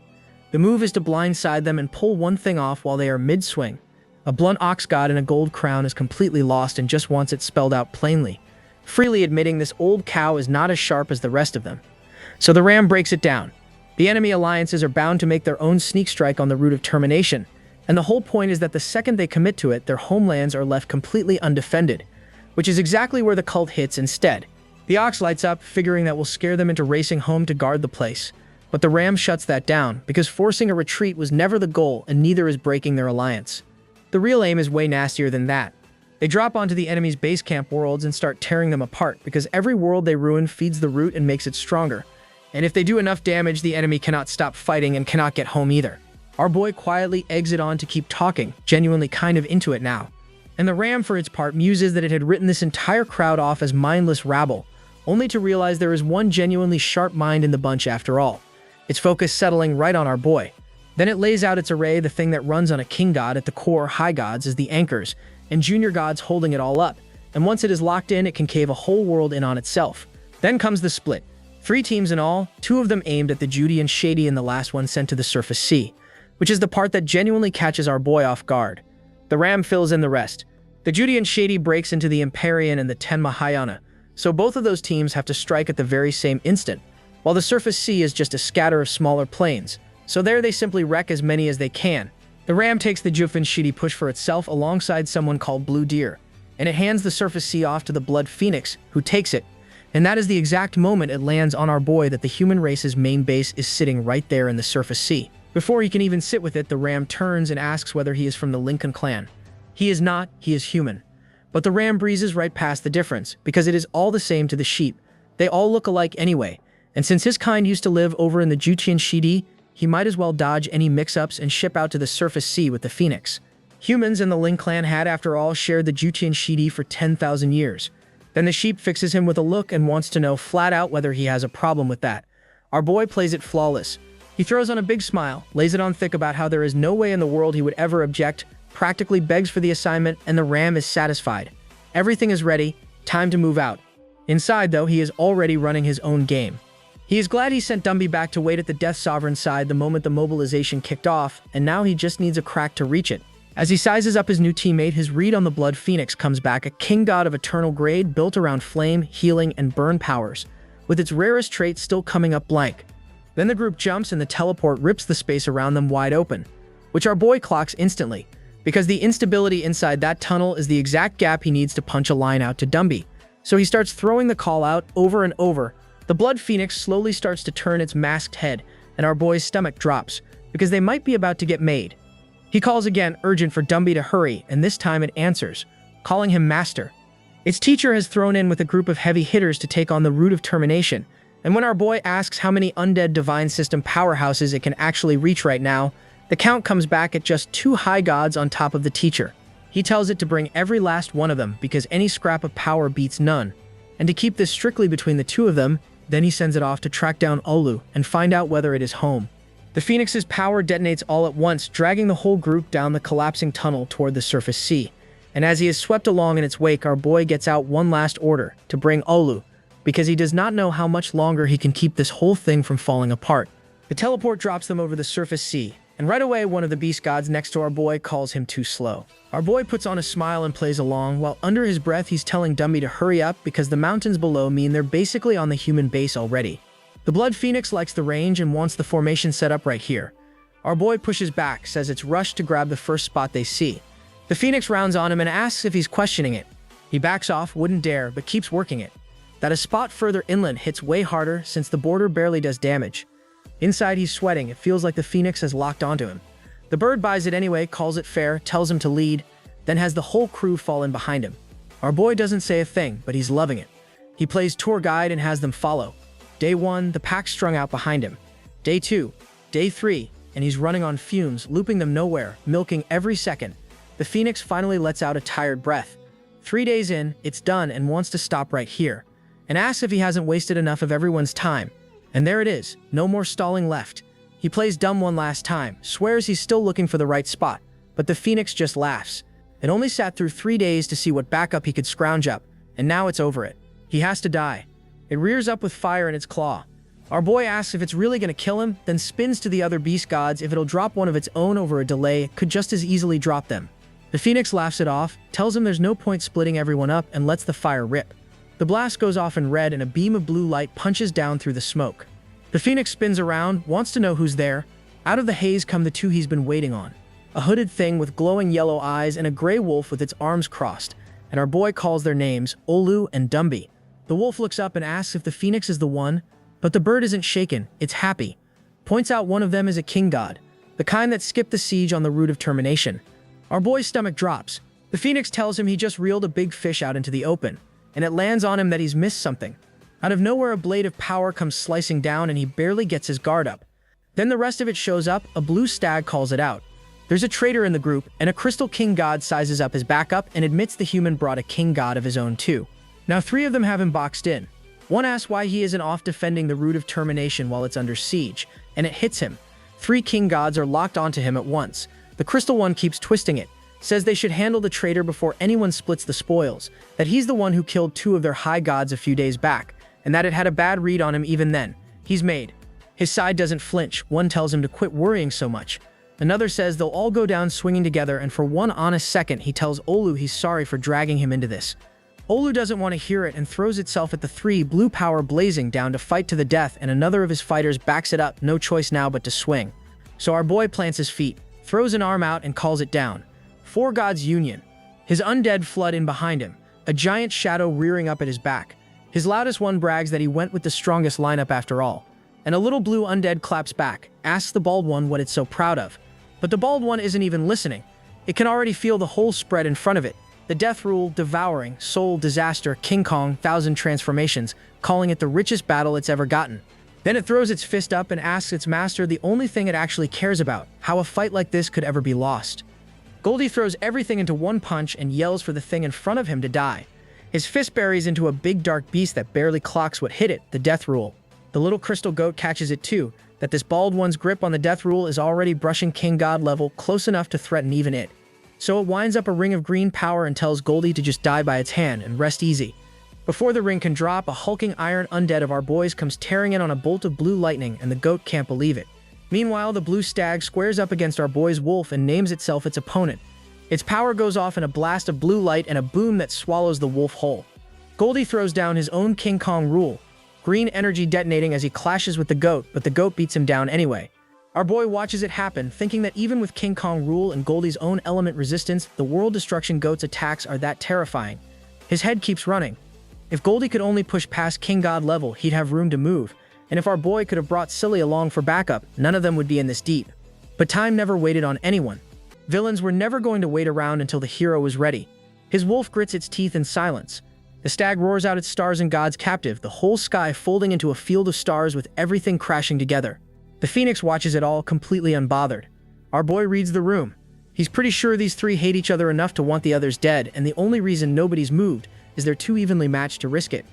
The move is to blindside them and pull one thing off while they are mid-swing. A blunt ox god in a gold crown is completely lost and just wants it spelled out plainly, freely admitting this old cow is not as sharp as the rest of them. So the ram breaks it down. The enemy alliances are bound to make their own sneak strike on the Root of Termination, and the whole point is that the second they commit to it, their homelands are left completely undefended, which is exactly where the cult hits instead. The ox lights up, figuring that will scare them into racing home to guard the place, but the ram shuts that down, because forcing a retreat was never the goal, and neither is breaking their alliance. The real aim is way nastier than that. They drop onto the enemy's base camp worlds and start tearing them apart, because every world they ruin feeds the root and makes it stronger. And if they do enough damage, the enemy cannot stop fighting and cannot get home either. Our boy quietly eggs it on to keep talking, genuinely kind of into it now. And the ram, for its part, muses that it had written this entire crowd off as mindless rabble, only to realize there is one genuinely sharp mind in the bunch after all, its focus settling right on our boy. Then it lays out its array, the thing that runs on a king god at the core, high gods as the anchors, and junior gods holding it all up, and once it is locked in, it can cave a whole world in on itself. Then comes the split. 3 teams in all, 2 of them aimed at the Judy and Shady and the last one sent to the surface sea, which is the part that genuinely catches our boy off guard. The ram fills in the rest. The Judy and Shady breaks into the Empyrean and the Ten Mahayana, so both of those teams have to strike at the very same instant, while the surface sea is just a scatter of smaller planes, So there they simply wreck as many as they can. The ram takes the Jufin Shidi push for itself alongside someone called Blue Deer, and it hands the Surface C off to the Blood Phoenix, who takes it. And that is the exact moment it lands on our boy that the human race's main base is sitting right there in the Surface Sea. Before he can even sit with it, the ram turns and asks whether he is from the Lincoln clan. He is not, he is human. But the ram breezes right past the difference, because it is all the same to the sheep. They all look alike anyway, and since his kind used to live over in the Jutian Shidi, he might as well dodge any mix-ups and ship out to the Surface Sea with the Phoenix. Humans and the Ling clan had, after all, shared the Jutian Shidi for 10,000 years. Then the sheep fixes him with a look and wants to know flat out whether he has a problem with that. Our boy plays it flawless. He throws on a big smile, lays it on thick about how there is no way in the world he would ever object, practically begs for the assignment, and the ram is satisfied. Everything is ready, time to move out. Inside, though, he is already running his own game. He is glad he sent Dumby back to wait at the Death Sovereign's side the moment the mobilization kicked off, and now he just needs a crack to reach it. As he sizes up his new teammate, his read on the Blood Phoenix comes back, a king god of eternal grade built around flame, healing, and burn powers, with its rarest trait still coming up blank. Then the group jumps and the teleport rips the space around them wide open, which our boy clocks instantly, because the instability inside that tunnel is the exact gap he needs to punch a line out to Dumby. So he starts throwing the call out over and over. The Blood Phoenix slowly starts to turn its masked head, and our boy's stomach drops, because they might be about to get made. He calls again, urgent for Dumby to hurry, and this time it answers, calling him Master. Its teacher has thrown in with a group of heavy hitters to take on the Root of Termination, and when our boy asks how many undead divine system powerhouses it can actually reach right now, the count comes back at just 2 high gods on top of the teacher. He tells it to bring every last one of them, because any scrap of power beats none, and to keep this strictly between the 2 of them. Then he sends it off to track down Olu and find out whether it is home. The Phoenix's power detonates all at once, dragging the whole group down the collapsing tunnel toward the Surface Sea. And as he is swept along in its wake, our boy gets out one last order to bring Olu, because he does not know how much longer he can keep this whole thing from falling apart. The teleport drops them over the Surface Sea, and right away one of the beast gods next to our boy calls him too slow. Our boy puts on a smile and plays along, while under his breath he's telling Dumby to hurry up because the mountains below mean they're basically on the human base already. The Blood Phoenix likes the range and wants the formation set up right here. Our boy pushes back, says it's rushed to grab the first spot they see. The Phoenix rounds on him and asks if he's questioning it. He backs off, wouldn't dare, but keeps working it. That a spot further inland hits way harder since the border barely does damage. Inside he's sweating, it feels like the Phoenix has locked onto him. The bird buys it anyway, calls it fair, tells him to lead, then has the whole crew fall in behind him. Our boy doesn't say a thing, but he's loving it. He plays tour guide and has them follow. Day 1, the pack strung out behind him. Day 2, Day 3, and he's running on fumes, looping them nowhere, milking every second. The Phoenix finally lets out a tired breath. 3 days in, it's done and wants to stop right here, and asks if he hasn't wasted enough of everyone's time. And there it is, no more stalling left. He plays dumb one last time, swears he's still looking for the right spot, but the Phoenix just laughs. It only sat through 3 days to see what backup he could scrounge up, and now it's over it. He has to die. It rears up with fire in its claw. Our boy asks if it's really going to kill him, then spins to the other beast gods if it'll drop one of its own over a delay, it could just as easily drop them. The Phoenix laughs it off, tells him there's no point splitting everyone up, and lets the fire rip. The blast goes off in red and a beam of blue light punches down through the smoke. The Phoenix spins around, wants to know who's there. Out of the haze come the 2 he's been waiting on. A hooded thing with glowing yellow eyes and a gray wolf with its arms crossed, and our boy calls their names, Olu and Dumby. The wolf looks up and asks if the Phoenix is the one, but the bird isn't shaken, it's happy. Points out one of them is a king god, the kind that skipped the siege on the Root of Termination. Our boy's stomach drops. The Phoenix tells him he just reeled a big fish out into the open, and it lands on him that he's missed something. Out of nowhere, a blade of power comes slicing down and he barely gets his guard up. Then the rest of it shows up, a blue stag calls it out. There's a traitor in the group, and a crystal king god sizes up his backup and admits the human brought a king god of his own too. Now 3 of them have him boxed in. One asks why he isn't off defending the Root of Termination while it's under siege, and it hits him. 3 king gods are locked onto him at once. The crystal one keeps twisting it, says they should handle the traitor before anyone splits the spoils, that he's the one who killed 2 of their high gods a few days back, and that it had a bad read on him even then. He's made. His side doesn't flinch. One tells him to quit worrying so much. Another says they'll all go down swinging together, and for one honest second he tells Olu he's sorry for dragging him into this. Olu doesn't want to hear it and throws itself at the 3, blue power blazing down to fight to the death, and another of his fighters backs it up, no choice now but to swing. So our boy plants his feet, throws an arm out and calls it down. Four gods union. His undead flood in behind him, a giant shadow rearing up at his back. His loudest one brags that he went with the strongest lineup after all. And a little blue undead claps back, asks the bald one what it's so proud of. But the bald one isn't even listening. It can already feel the whole spread in front of it. The death rule, devouring, soul, disaster, King Kong, 1,000 transformations, calling it the richest battle it's ever gotten. Then it throws its fist up and asks its master the only thing it actually cares about, how a fight like this could ever be lost. Goldie throws everything into one punch and yells for the thing in front of him to die. His fist buries into a big dark beast that barely clocks what hit it, the death rule. The little crystal goat catches it too, that this bald one's grip on the death rule is already brushing King God level close enough to threaten even it. So it winds up a ring of green power and tells Goldie to just die by its hand and rest easy. Before the ring can drop, a hulking iron undead of our boys comes tearing in on a bolt of blue lightning, and the goat can't believe it. Meanwhile, the blue stag squares up against our boy's wolf and names itself its opponent. Its power goes off in a blast of blue light and a boom that swallows the wolf whole. Goldie throws down his own King Kong rule, green energy detonating as he clashes with the goat, but the goat beats him down anyway. Our boy watches it happen, thinking that even with King Kong rule and Goldie's own element resistance, the world destruction goat's attacks are that terrifying. His head keeps running. If Goldie could only push past King God level, he'd have room to move, and if our boy could have brought Silly along for backup, none of them would be in this deep. But time never waited on anyone. Villains were never going to wait around until the hero was ready. His wolf grits its teeth in silence. The stag roars out its stars and gods captive, the whole sky folding into a field of stars with everything crashing together. The phoenix watches it all, completely unbothered. Our boy reads the room. He's pretty sure these three hate each other enough to want the others dead, and the only reason nobody's moved is they're too evenly matched to risk it.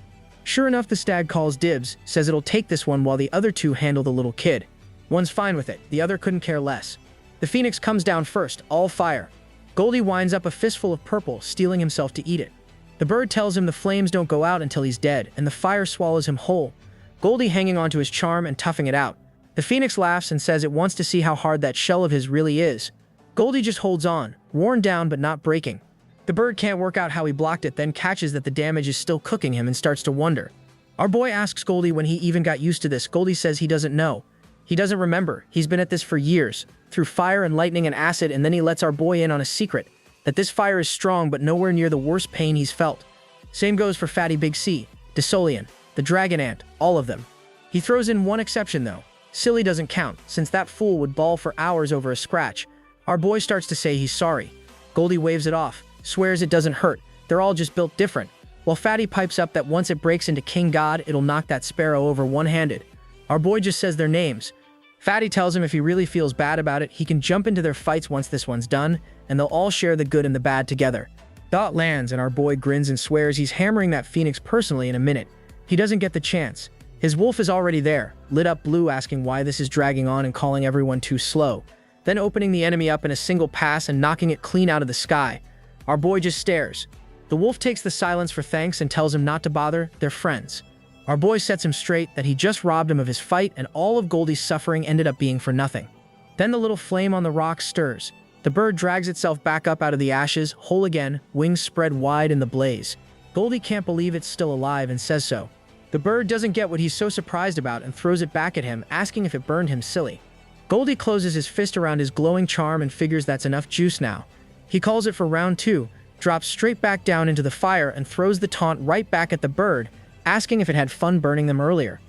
Sure enough, the stag calls dibs, says it'll take this one while the other two handle the little kid. One's fine with it, the other couldn't care less. The phoenix comes down first, all fire. Goldie winds up a fistful of purple, steeling himself to eat it. The bird tells him the flames don't go out until he's dead, and the fire swallows him whole. Goldie hanging onto his charm and toughing it out. The phoenix laughs and says it wants to see how hard that shell of his really is. Goldie just holds on, worn down but not breaking. The bird can't work out how he blocked it, then catches that the damage is still cooking him and starts to wonder. Our boy asks Goldie when he even got used to this. Goldie says he doesn't know. He doesn't remember. He's been at this for years, through fire and lightning and acid, and then he lets our boy in on a secret, that this fire is strong but nowhere near the worst pain he's felt. Same goes for Fatty Big C, Desolian, the Dragon Ant, all of them. He throws in one exception though. Silly doesn't count, since that fool would bawl for hours over a scratch. Our boy starts to say he's sorry. Goldie waves it off, swears it doesn't hurt, they're all just built different, while Fatty pipes up that once it breaks into King God, it'll knock that sparrow over one-handed. Our boy just says their names. Fatty tells him if he really feels bad about it, he can jump into their fights once this one's done, and they'll all share the good and the bad together. Dot lands, and our boy grins and swears he's hammering that phoenix personally in a minute. He doesn't get the chance. His wolf is already there, lit up blue, asking why this is dragging on and calling everyone too slow, then opening the enemy up in a single pass and knocking it clean out of the sky. Our boy just stares. The wolf takes the silence for thanks and tells him not to bother, they're friends. Our boy sets him straight that he just robbed him of his fight and all of Goldie's suffering ended up being for nothing. Then the little flame on the rock stirs. The bird drags itself back up out of the ashes, whole again, wings spread wide in the blaze. Goldie can't believe it's still alive and says so. The bird doesn't get what he's so surprised about and throws it back at him, asking if it burned him silly. Goldie closes his fist around his glowing charm and figures that's enough juice now. He calls it for round 2, drops straight back down into the fire and throws the taunt right back at the bird, asking if it had fun burning them earlier.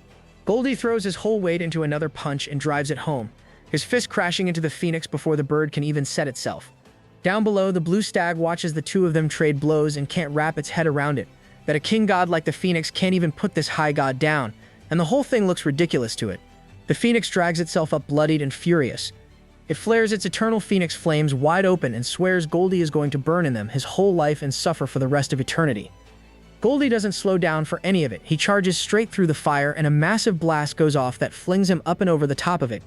Goldie throws his whole weight into another punch and drives it home, his fist crashing into the phoenix before the bird can even set itself. Down below, the blue stag watches the two of them trade blows and can't wrap its head around it, that a king god like the phoenix can't even put this high god down, and the whole thing looks ridiculous to it. The phoenix drags itself up bloodied and furious. It flares its eternal phoenix flames wide open and swears Goldie is going to burn in them his whole life and suffer for the rest of eternity. Goldie doesn't slow down for any of it. He charges straight through the fire and a massive blast goes off that flings him up and over the top of it.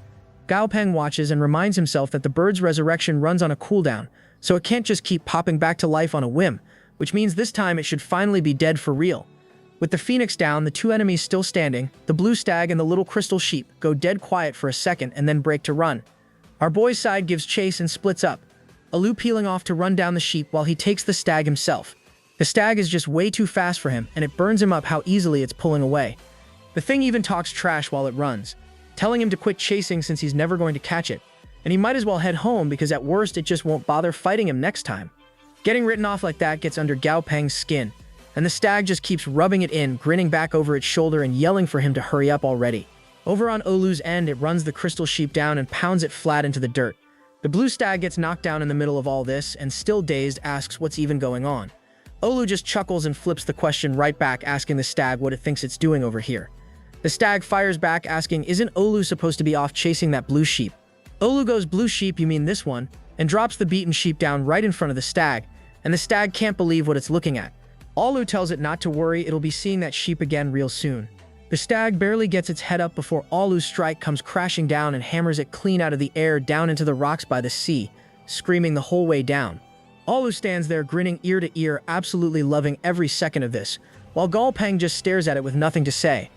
Gao Peng watches and reminds himself that the bird's resurrection runs on a cooldown, so it can't just keep popping back to life on a whim, which means this time it should finally be dead for real. With the phoenix down, the two enemies still standing, the blue stag and the little crystal sheep go dead quiet for a second and then break to run. Our boy's side gives chase and splits up, Alu peeling off to run down the sheep while he takes the stag himself. The stag is just way too fast for him, and it burns him up how easily it's pulling away. The thing even talks trash while it runs, telling him to quit chasing since he's never going to catch it. and he might as well head home because at worst it just won't bother fighting him next time. Getting written off like that gets under Gao Peng's skin, and the stag just keeps rubbing it in, grinning back over its shoulder and yelling for him to hurry up already. Over on Olu's end, it runs the crystal sheep down and pounds it flat into the dirt. The blue stag gets knocked down in the middle of all this and, still dazed, asks what's even going on. Olu just chuckles and flips the question right back, asking the stag what it thinks it's doing over here. The stag fires back, asking, isn't Olu supposed to be off chasing that blue sheep? Olu goes, blue sheep, you mean this one? And drops the beaten sheep down right in front of the stag, and the stag can't believe what it's looking at. Olu tells it not to worry, it'll be seeing that sheep again real soon. The stag barely gets its head up before Olu's strike comes crashing down and hammers it clean out of the air down into the rocks by the sea, screaming the whole way down. Olu stands there grinning ear to ear, absolutely loving every second of this, while Gao Peng just stares at it with nothing to say.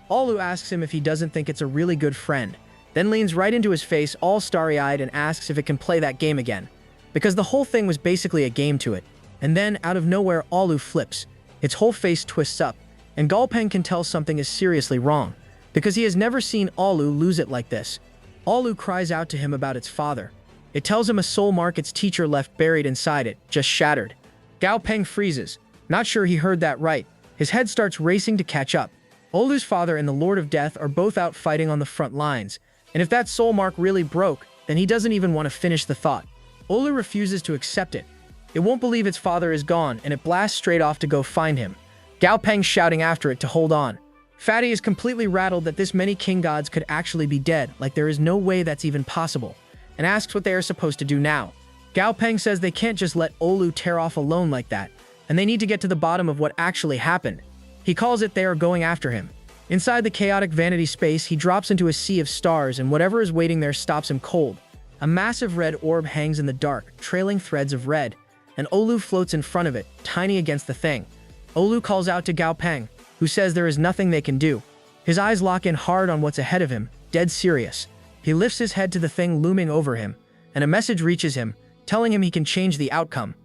Olu asks him if he doesn't think it's a really good friend, then leans right into his face all starry-eyed and asks if it can play that game again, because the whole thing was basically a game to it. And then, out of nowhere, Olu flips. Its whole face twists up, and Gao Peng can tell something is seriously wrong, because he has never seen Olu lose it like this. Olu cries out to him about its father. It tells him a soul mark its teacher left buried inside it, just shattered. Gao Peng freezes, not sure he heard that right. His head starts racing to catch up. Olu's father and the Lord of Death are both out fighting on the front lines, and if that soul mark really broke, then he doesn't even want to finish the thought. Olu refuses to accept it. It won't believe its father is gone, and it blasts straight off to go find him. Gao Peng shouting after it to hold on. Fatty is completely rattled that this many king gods could actually be dead, like there is no way that's even possible, and asks what they are supposed to do now. Gao Peng says they can't just let Olu tear off alone like that, and they need to get to the bottom of what actually happened. He calls it they are going after him. Inside the chaotic vanity space, he drops into a sea of stars, and whatever is waiting there stops him cold. A massive red orb hangs in the dark, trailing threads of red, and Olu floats in front of it, tiny against the thing. Olu calls out to Gao Peng, who says there is nothing they can do. His eyes lock in hard on what's ahead of him, dead serious. He lifts his head to the thing looming over him, and a message reaches him, telling him he can change the outcome.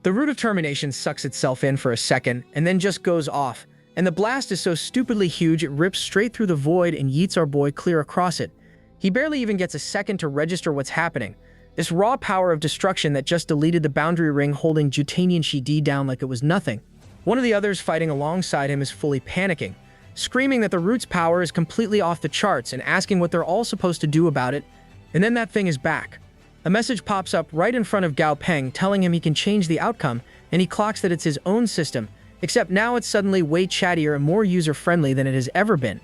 The root of termination sucks itself in for a second, and then just goes off, and the blast is so stupidly huge it rips straight through the void and yeets our boy clear across it. He barely even gets a second to register what's happening. This raw power of destruction that just deleted the boundary ring holding Jutanian Shidi down like it was nothing. One of the others fighting alongside him is fully panicking, screaming that the root's power is completely off the charts and asking what they're all supposed to do about it, and then that thing is back. A message pops up right in front of Gao Peng telling him he can change the outcome, and he clocks that it's his own system, except now it's suddenly way chattier and more user-friendly than it has ever been,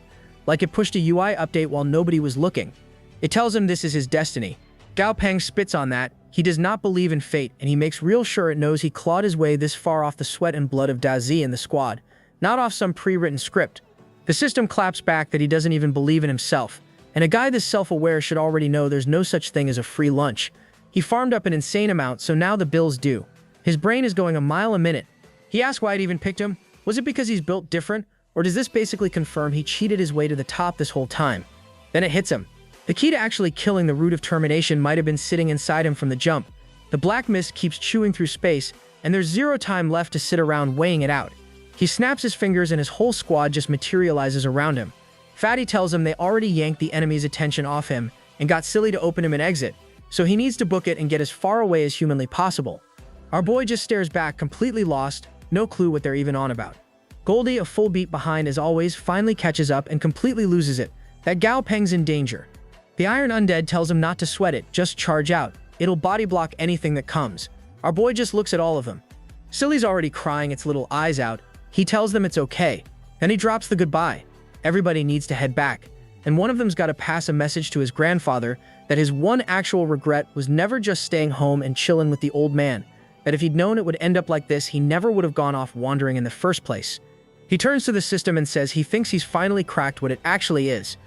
like it pushed a UI update while nobody was looking. It tells him this is his destiny. Gao Peng spits on that. He does not believe in fate, and he makes real sure it knows he clawed his way this far off the sweat and blood of Dazi and the squad, not off some pre-written script. The system claps back that he doesn't even believe in himself, and a guy this self-aware should already know there's no such thing as a free lunch. He farmed up an insane amount, so now the bill's due. His brain is going a mile a minute. He asks why it even picked him. Was it because he's built different, or does this basically confirm he cheated his way to the top this whole time? Then it hits him. The key to actually killing the root of termination might have been sitting inside him from the jump. The black mist keeps chewing through space, and there's zero time left to sit around weighing it out. He snaps his fingers and his whole squad just materializes around him. Fatty tells him they already yanked the enemy's attention off him and got silly to open him an exit, so he needs to book it and get as far away as humanly possible. Our boy just stares back, completely lost, no clue what they're even on about. Goldie, a full beat behind as always, finally catches up and completely loses it, that Gao Peng's in danger. The Iron Undead tells him not to sweat it, just charge out. It'll body block anything that comes. Our boy just looks at all of them. Silly's already crying its little eyes out. He tells them it's okay. Then he drops the goodbye. Everybody needs to head back, and one of them's got to pass a message to his grandfather that his one actual regret was never just staying home and chilling with the old man, that if he'd known it would end up like this, he never would have gone off wandering in the first place. He turns to the system and says he thinks he's finally cracked what it actually is.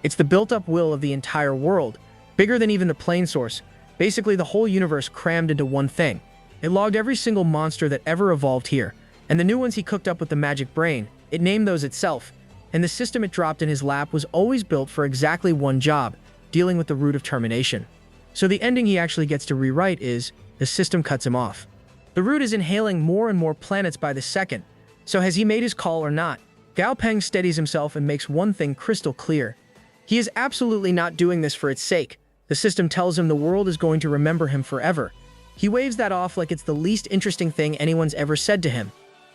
It's the built-up will of the entire world, bigger than even the plane source, basically the whole universe crammed into one thing. It logged every single monster that ever evolved here, and the new ones he cooked up with the magic brain, it named those itself, and the system it dropped in his lap was always built for exactly one job, dealing with the root of termination. So the ending he actually gets to rewrite is, the system cuts him off. The root is inhaling more and more planets by the second, so has he made his call or not? Gao Peng steadies himself and makes one thing crystal clear. He is absolutely not doing this for its sake. The system tells him the world is going to remember him forever. He waves that off like it's the least interesting thing anyone's ever said to him.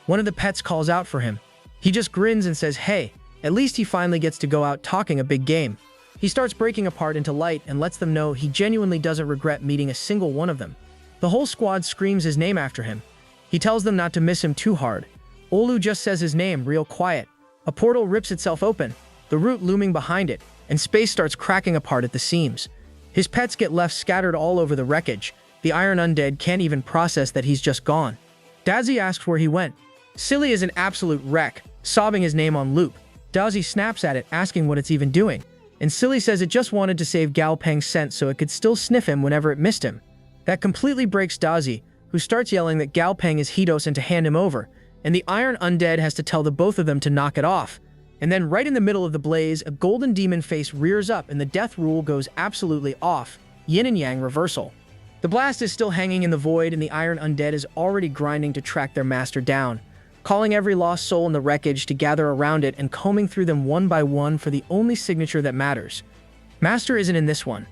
One of the pets calls out for him. He just grins and says, hey, at least he finally gets to go out talking a big game. He starts breaking apart into light and lets them know he genuinely doesn't regret meeting a single one of them. The whole squad screams his name after him. He tells them not to miss him too hard. Olu just says his name real quiet. A portal rips itself open, the root looming behind it, and space starts cracking apart at the seams. His pets get left scattered all over the wreckage. The Iron Undead can't even process that he's just gone. Dazi asks where he went. Silly is an absolute wreck, sobbing his name on loop. Dazi snaps at it, asking what it's even doing. And Silly says it just wanted to save Gao Peng's scent so it could still sniff him whenever it missed him. That completely breaks Dazi, who starts yelling that Gao Peng is Hidos and to hand him over, and the Iron Undead has to tell the both of them to knock it off. And then right in the middle of the blaze, a golden demon face rears up and the death rule goes absolutely off. Yin and Yang reversal. The blast is still hanging in the void and the Iron Undead is already grinding to track their master down, calling every lost soul in the wreckage to gather around it and combing through them one by one for the only signature that matters. Master isn't in this one.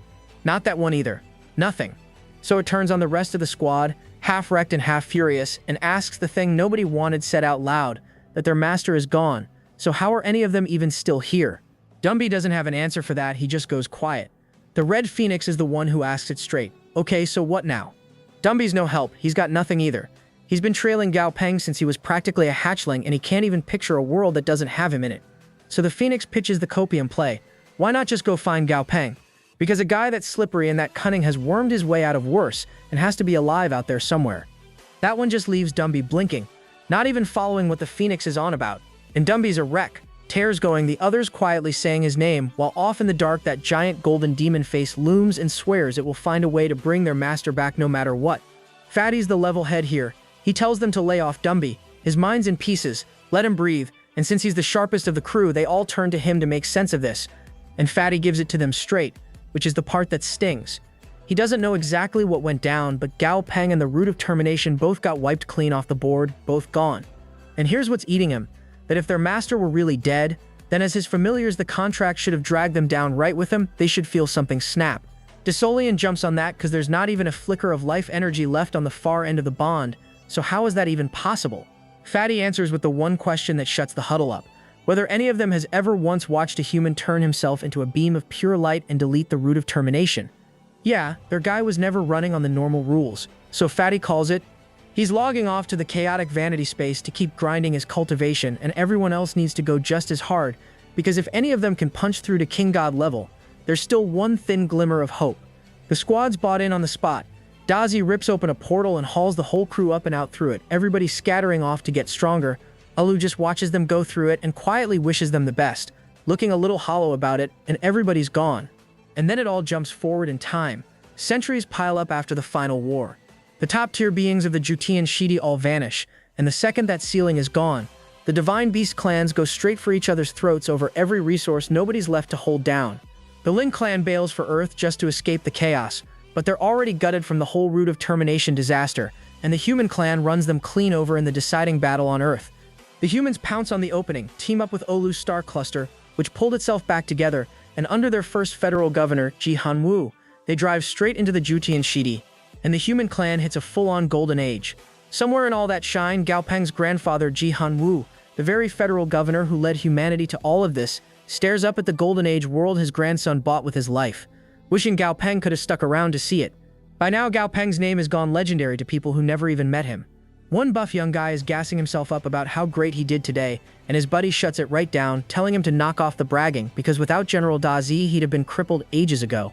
Not that one either. Nothing. So it turns on the rest of the squad, half wrecked and half furious, and asks the thing nobody wanted said out loud, that their master is gone, so how are any of them even still here? Dumby doesn't have an answer for that, he just goes quiet. The Red Phoenix is the one who asks it straight. Okay, so what now? Dumby's no help, he's got nothing either. He's been trailing Gao Peng since he was practically a hatchling and he can't even picture a world that doesn't have him in it. So the Phoenix pitches the copium play. Why not just go find Gao Peng? Because a guy that's slippery and that cunning has wormed his way out of worse and has to be alive out there somewhere. That one just leaves Dumby blinking, not even following what the Phoenix is on about. And Dumby's a wreck, tears going, the others quietly saying his name, while off in the dark that giant golden demon face looms and swears it will find a way to bring their master back no matter what. Fatty's the level head here. He tells them to lay off Dumby. His mind's in pieces, let him breathe, and since he's the sharpest of the crew, they all turn to him to make sense of this. And Fatty gives it to them straight, which is the part that stings. He doesn't know exactly what went down, but Gao Peng and the Root of Termination both got wiped clean off the board, both gone. And here's what's eating him, that if their master were really dead, then as his familiars the contract should have dragged them down right with him, they should feel something snap. Desolian jumps on that because there's not even a flicker of life energy left on the far end of the bond, so how is that even possible? Fatty answers with the one question that shuts the huddle up. Whether any of them has ever once watched a human turn himself into a beam of pure light and delete the Root of Termination. Yeah, their guy was never running on the normal rules, so Fatty calls it. He's logging off to the chaotic vanity space to keep grinding his cultivation, and everyone else needs to go just as hard, because if any of them can punch through to King God level, there's still one thin glimmer of hope. The squad's bought in on the spot. Dazi rips open a portal and hauls the whole crew up and out through it, everybody scattering off to get stronger. Alu just watches them go through it and quietly wishes them the best, looking a little hollow about it, and everybody's gone. And then it all jumps forward in time. Centuries pile up after the final war. The top-tier beings of the Jutian Shidi all vanish, and the second that ceiling is gone, the Divine Beast clans go straight for each other's throats over every resource nobody's left to hold down. The Ling clan bails for Earth just to escape the chaos, but they're already gutted from the whole Root of Termination disaster, and the Human clan runs them clean over in the deciding battle on Earth. The humans pounce on the opening, team up with Olu's star cluster, which pulled itself back together, and under their first federal governor, Ji Han-woo, they drive straight into the Jutian Shidi, and the human clan hits a full-on golden age. Somewhere in all that shine, Gao Peng's grandfather, Ji Han-woo, the very federal governor who led humanity to all of this, stares up at the golden age world his grandson bought with his life, wishing Gao Peng could have stuck around to see it. By now, Gao Peng's name has gone legendary to people who never even met him. One buff young guy is gassing himself up about how great he did today, and his buddy shuts it right down, telling him to knock off the bragging, because without General Dazi, he'd have been crippled ages ago.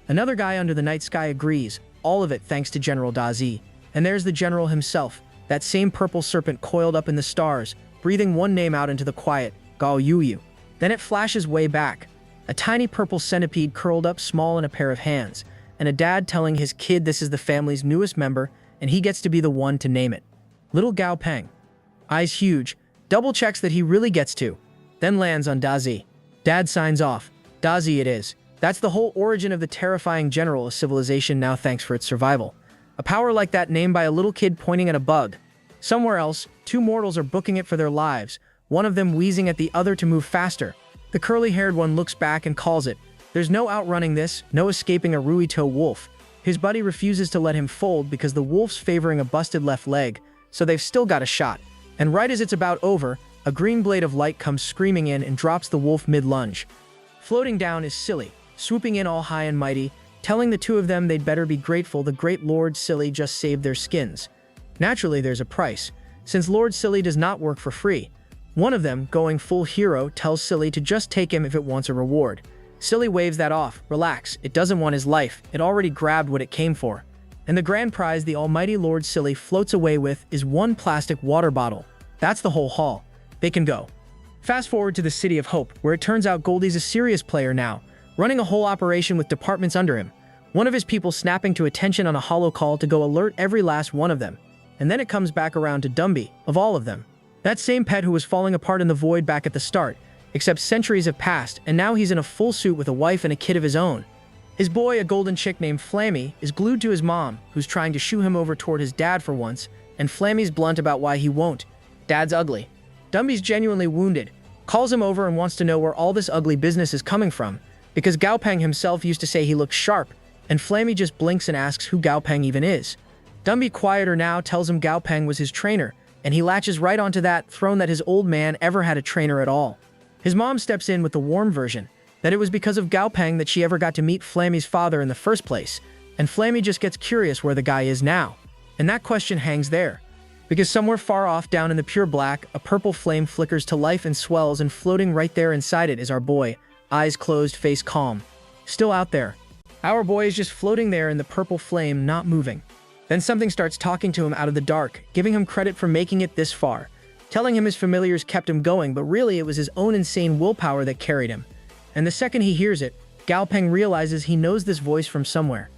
Another guy under the night sky agrees, all of it thanks to General Dazi. And there's the general himself, that same purple serpent coiled up in the stars, breathing one name out into the quiet, Gao Yuyu. Then it flashes way back. A tiny purple centipede curled up small in a pair of hands, and a dad telling his kid this is the family's newest member, and he gets to be the one to name it. Little Gao Peng. Eyes huge, double checks that he really gets to, then lands on Dazi. Dad signs off. Dazi it is. That's the whole origin of the terrifying general a civilization now thanks for its survival. A power like that named by a little kid pointing at a bug. Somewhere else, two mortals are booking it for their lives, one of them wheezing at the other to move faster. The curly-haired one looks back and calls it. There's no outrunning this, no escaping a Ruito wolf. His buddy refuses to let him fold because the wolf's favoring a busted left leg, so they've still got a shot. And right as it's about over, a green blade of light comes screaming in and drops the wolf mid-lunge. Floating down is Silly, swooping in all high and mighty, telling the two of them they'd better be grateful the great Lord Silly just saved their skins. Naturally, there's a price, since Lord Silly does not work for free. One of them, going full hero, tells Silly to just take him if it wants a reward. Silly waves that off. Relax, it doesn't want his life, it already grabbed what it came for. And the grand prize the almighty Lord Silly floats away with is one plastic water bottle. That's the whole haul. They can go. Fast forward to the City of Hope, where it turns out Goldie's a serious player now, running a whole operation with departments under him. One of his people snapping to attention on a holo call to go alert every last one of them. And then it comes back around to Dumby, of all of them. That same pet who was falling apart in the void back at the start, except centuries have passed, and now he's in a full suit with a wife and a kid of his own. His boy, a golden chick named Flammy, is glued to his mom, who's trying to shoo him over toward his dad for once, and Flammy's blunt about why he won't. Dad's ugly. Dumby's genuinely wounded, calls him over and wants to know where all this ugly business is coming from, because Gaopeng himself used to say he looks sharp, and Flammy just blinks and asks who Gaopeng even is. Dumby, quieter now, tells him Gaopeng was his trainer, and he latches right onto that, thrown that his old man ever had a trainer at all. His mom steps in with the warm version, that it was because of Gaopeng that she ever got to meet Flammy's father in the first place, and Flammy just gets curious where the guy is now. And that question hangs there, because somewhere far off down in the pure black, a purple flame flickers to life and swells, and floating right there inside it is our boy, eyes closed, face calm. Still out there. Our boy is just floating there in the purple flame, not moving. Then something starts talking to him out of the dark, giving him credit for making it this far, telling him his familiars kept him going, but really it was his own insane willpower that carried him. And the second he hears it, Gaopeng realizes he knows this voice from somewhere.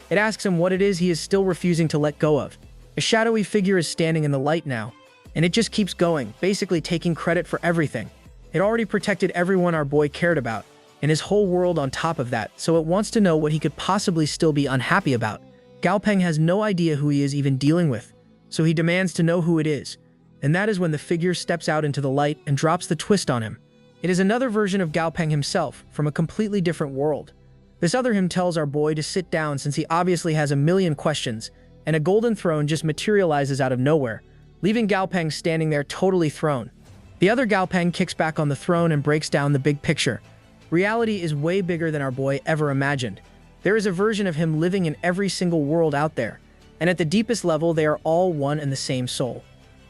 It asks him what it is he is still refusing to let go of. A shadowy figure is standing in the light now, and it just keeps going, basically taking credit for everything. It already protected everyone our boy cared about, and his whole world on top of that, so it wants to know what he could possibly still be unhappy about. Gaopeng has no idea who he is even dealing with, so he demands to know who it is. And that is when the figure steps out into the light and drops the twist on him. It is another version of Gaopeng himself, from a completely different world. This other him tells our boy to sit down since he obviously has a million questions, and a golden throne just materializes out of nowhere, leaving Gaopeng standing there totally thrown. The other Gaopeng kicks back on the throne and breaks down the big picture. Reality is way bigger than our boy ever imagined. There is a version of him living in every single world out there, and at the deepest level they are all one and the same soul.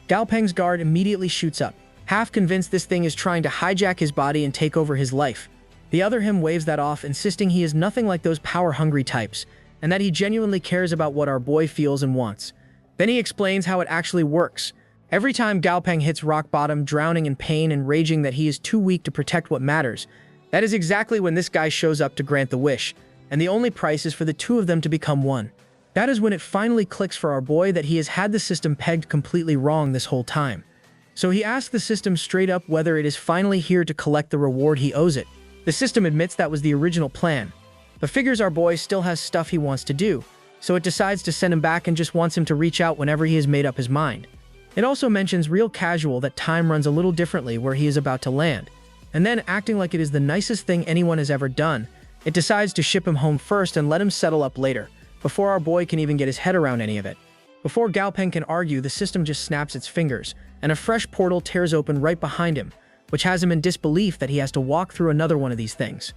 Gaopeng's guard immediately shoots up, half convinced this thing is trying to hijack his body and take over his life. The other him waves that off, insisting he is nothing like those power-hungry types, and that he genuinely cares about what our boy feels and wants. Then he explains how it actually works. Every time Gaopeng hits rock bottom, drowning in pain and raging that he is too weak to protect what matters, that is exactly when this guy shows up to grant the wish, and the only price is for the two of them to become one. That is when it finally clicks for our boy that he has had the system pegged completely wrong this whole time. So he asks the system straight up whether it is finally here to collect the reward he owes it. The system admits that was the original plan, but figures our boy still has stuff he wants to do, so it decides to send him back and just wants him to reach out whenever he has made up his mind. It also mentions real casual that time runs a little differently where he is about to land, and then acting like it is the nicest thing anyone has ever done, it decides to ship him home first and let him settle up later, before our boy can even get his head around any of it. Before Gaopeng can argue, the system just snaps its fingers, and a fresh portal tears open right behind him, which has him in disbelief that he has to walk through another one of these things.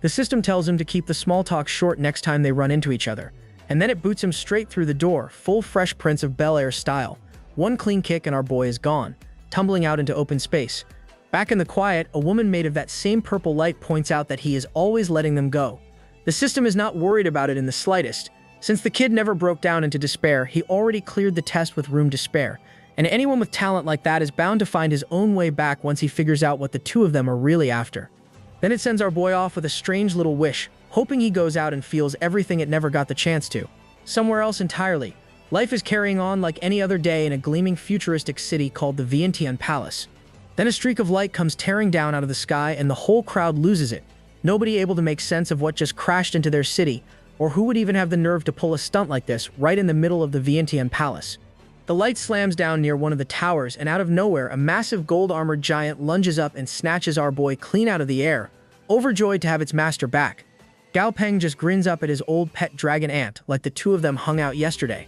The system tells him to keep the small talk short next time they run into each other, and then it boots him straight through the door, full Fresh Prince of Bel-Air style. One clean kick and our boy is gone, tumbling out into open space. Back in the quiet, a woman made of that same purple light points out that he is always letting them go. The system is not worried about it in the slightest. Since the kid never broke down into despair, he already cleared the test with room to spare, and anyone with talent like that is bound to find his own way back once he figures out what the two of them are really after. Then it sends our boy off with a strange little wish, hoping he goes out and feels everything it never got the chance to. Somewhere else entirely. Life is carrying on like any other day in a gleaming futuristic city called the Vientiane Palace. Then a streak of light comes tearing down out of the sky and the whole crowd loses it, nobody able to make sense of what just crashed into their city, or who would even have the nerve to pull a stunt like this right in the middle of the Vientiane Palace. The light slams down near one of the towers, and out of nowhere, a massive gold-armored giant lunges up and snatches our boy clean out of the air, overjoyed to have its master back. Gao Peng just grins up at his old pet dragon ant like the two of them hung out yesterday.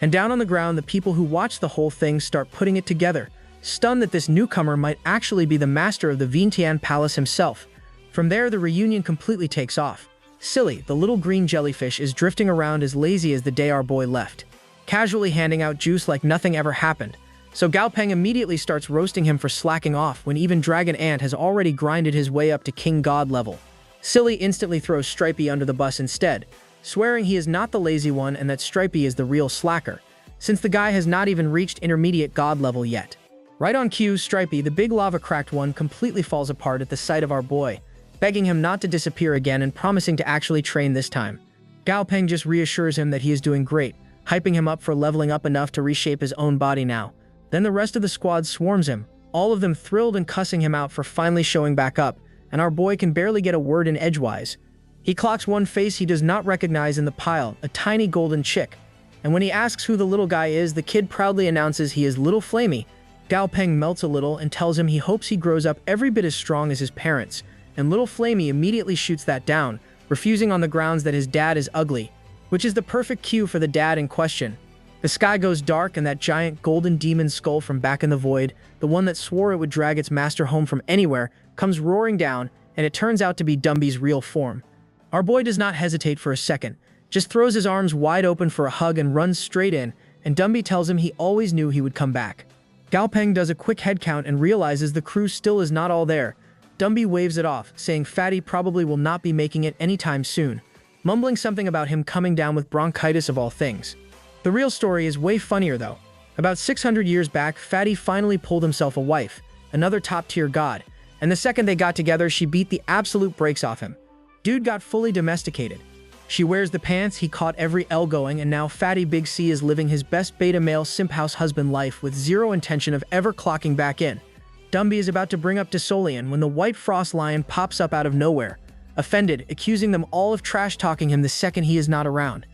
And down on the ground, the people who watch the whole thing start putting it together, stunned that this newcomer might actually be the master of the Vientiane Palace himself. From there, the reunion completely takes off. Silly, the little green jellyfish, is drifting around as lazy as the day our boy left, casually handing out juice like nothing ever happened. So Gao Peng immediately starts roasting him for slacking off when even Dragon Ant has already grinded his way up to King God level. Silly instantly throws Stripey under the bus instead, swearing he is not the lazy one and that Stripey is the real slacker, since the guy has not even reached intermediate God level yet. Right on cue, Stripey, the big lava-cracked one, completely falls apart at the sight of our boy, begging him not to disappear again and promising to actually train this time. Gao Peng just reassures him that he is doing great, hyping him up for leveling up enough to reshape his own body now. Then the rest of the squad swarms him, all of them thrilled and cussing him out for finally showing back up, and our boy can barely get a word in edgewise. He clocks one face he does not recognize in the pile, a tiny golden chick. And when he asks who the little guy is, the kid proudly announces he is Little Flamey. Gao Peng melts a little and tells him he hopes he grows up every bit as strong as his parents, and Little Flamey immediately shoots that down, refusing on the grounds that his dad is ugly, which is the perfect cue for the dad in question. The sky goes dark and that giant golden demon skull from back in the void, the one that swore it would drag its master home from anywhere, comes roaring down, and it turns out to be Dumby's real form. Our boy does not hesitate for a second, just throws his arms wide open for a hug and runs straight in, and Dumby tells him he always knew he would come back. Gao Peng does a quick head count and realizes the crew still is not all there. Dumby waves it off, saying Fatty probably will not be making it anytime soon, mumbling something about him coming down with bronchitis of all things. The real story is way funnier though. About 600 years back, Fatty finally pulled himself a wife, another top-tier god, and the second they got together, she beat the absolute brakes off him. Dude got fully domesticated. She wears the pants, he caught every L going, and now Fatty Big C is living his best beta male simp house husband life with zero intention of ever clocking back in. Dumby is about to bring up Desolian when the White Frost Lion pops up out of nowhere, offended, accusing them all of trash-talking him the second he is not around.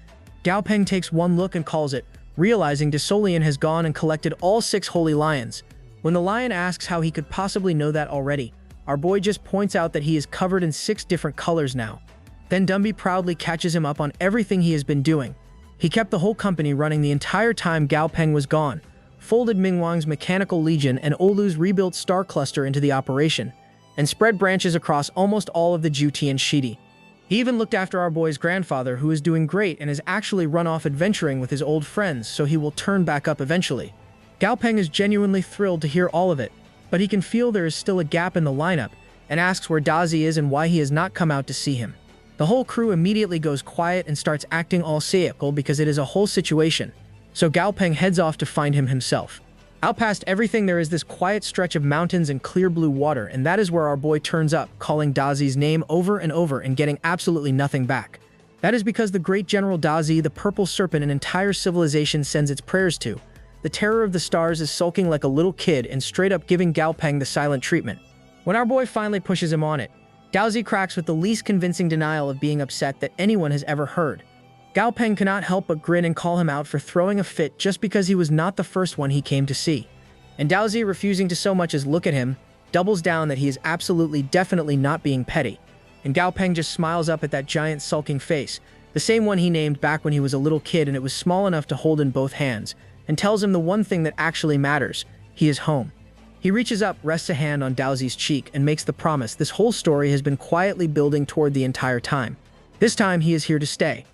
Gao Peng takes one look and calls it, realizing Desolian has gone and collected all 6 holy lions. When the lion asks how he could possibly know that already, our boy just points out that he is covered in 6 different colors now. Then Dumby proudly catches him up on everything he has been doing. He kept the whole company running the entire time Gao Peng was gone, folded Mingwang's Mechanical Legion and Olu's rebuilt Star Cluster into the operation, and spread branches across almost all of the Juti and Shidi. He even looked after our boy's grandfather, who is doing great and has actually run off adventuring with his old friends, so he will turn back up eventually. Gao Peng is genuinely thrilled to hear all of it, but he can feel there is still a gap in the lineup, and asks where Dazi is and why he has not come out to see him. The whole crew immediately goes quiet and starts acting all cynical because it is a whole situation, so Gao Peng heads off to find him himself. Out past everything there is this quiet stretch of mountains and clear blue water, and that is where our boy turns up, calling Dazi's name over and over and getting absolutely nothing back. That is because the great General Dazi, the purple serpent an entire civilization sends its prayers to, the terror of the stars, is sulking like a little kid and straight up giving Gao Peng the silent treatment. When our boy finally pushes him on it, Daozi cracks with the least convincing denial of being upset that anyone has ever heard. Gao Peng cannot help but grin and call him out for throwing a fit just because he was not the first one he came to see. And Daozi, refusing to so much as look at him, doubles down that he is absolutely definitely not being petty. And Gao Peng just smiles up at that giant sulking face, the same one he named back when he was a little kid and it was small enough to hold in both hands, and tells him the one thing that actually matters: he is home. He reaches up, rests a hand on Daozi's cheek, and makes the promise this whole story has been quietly building toward the entire time. This time he is here to stay.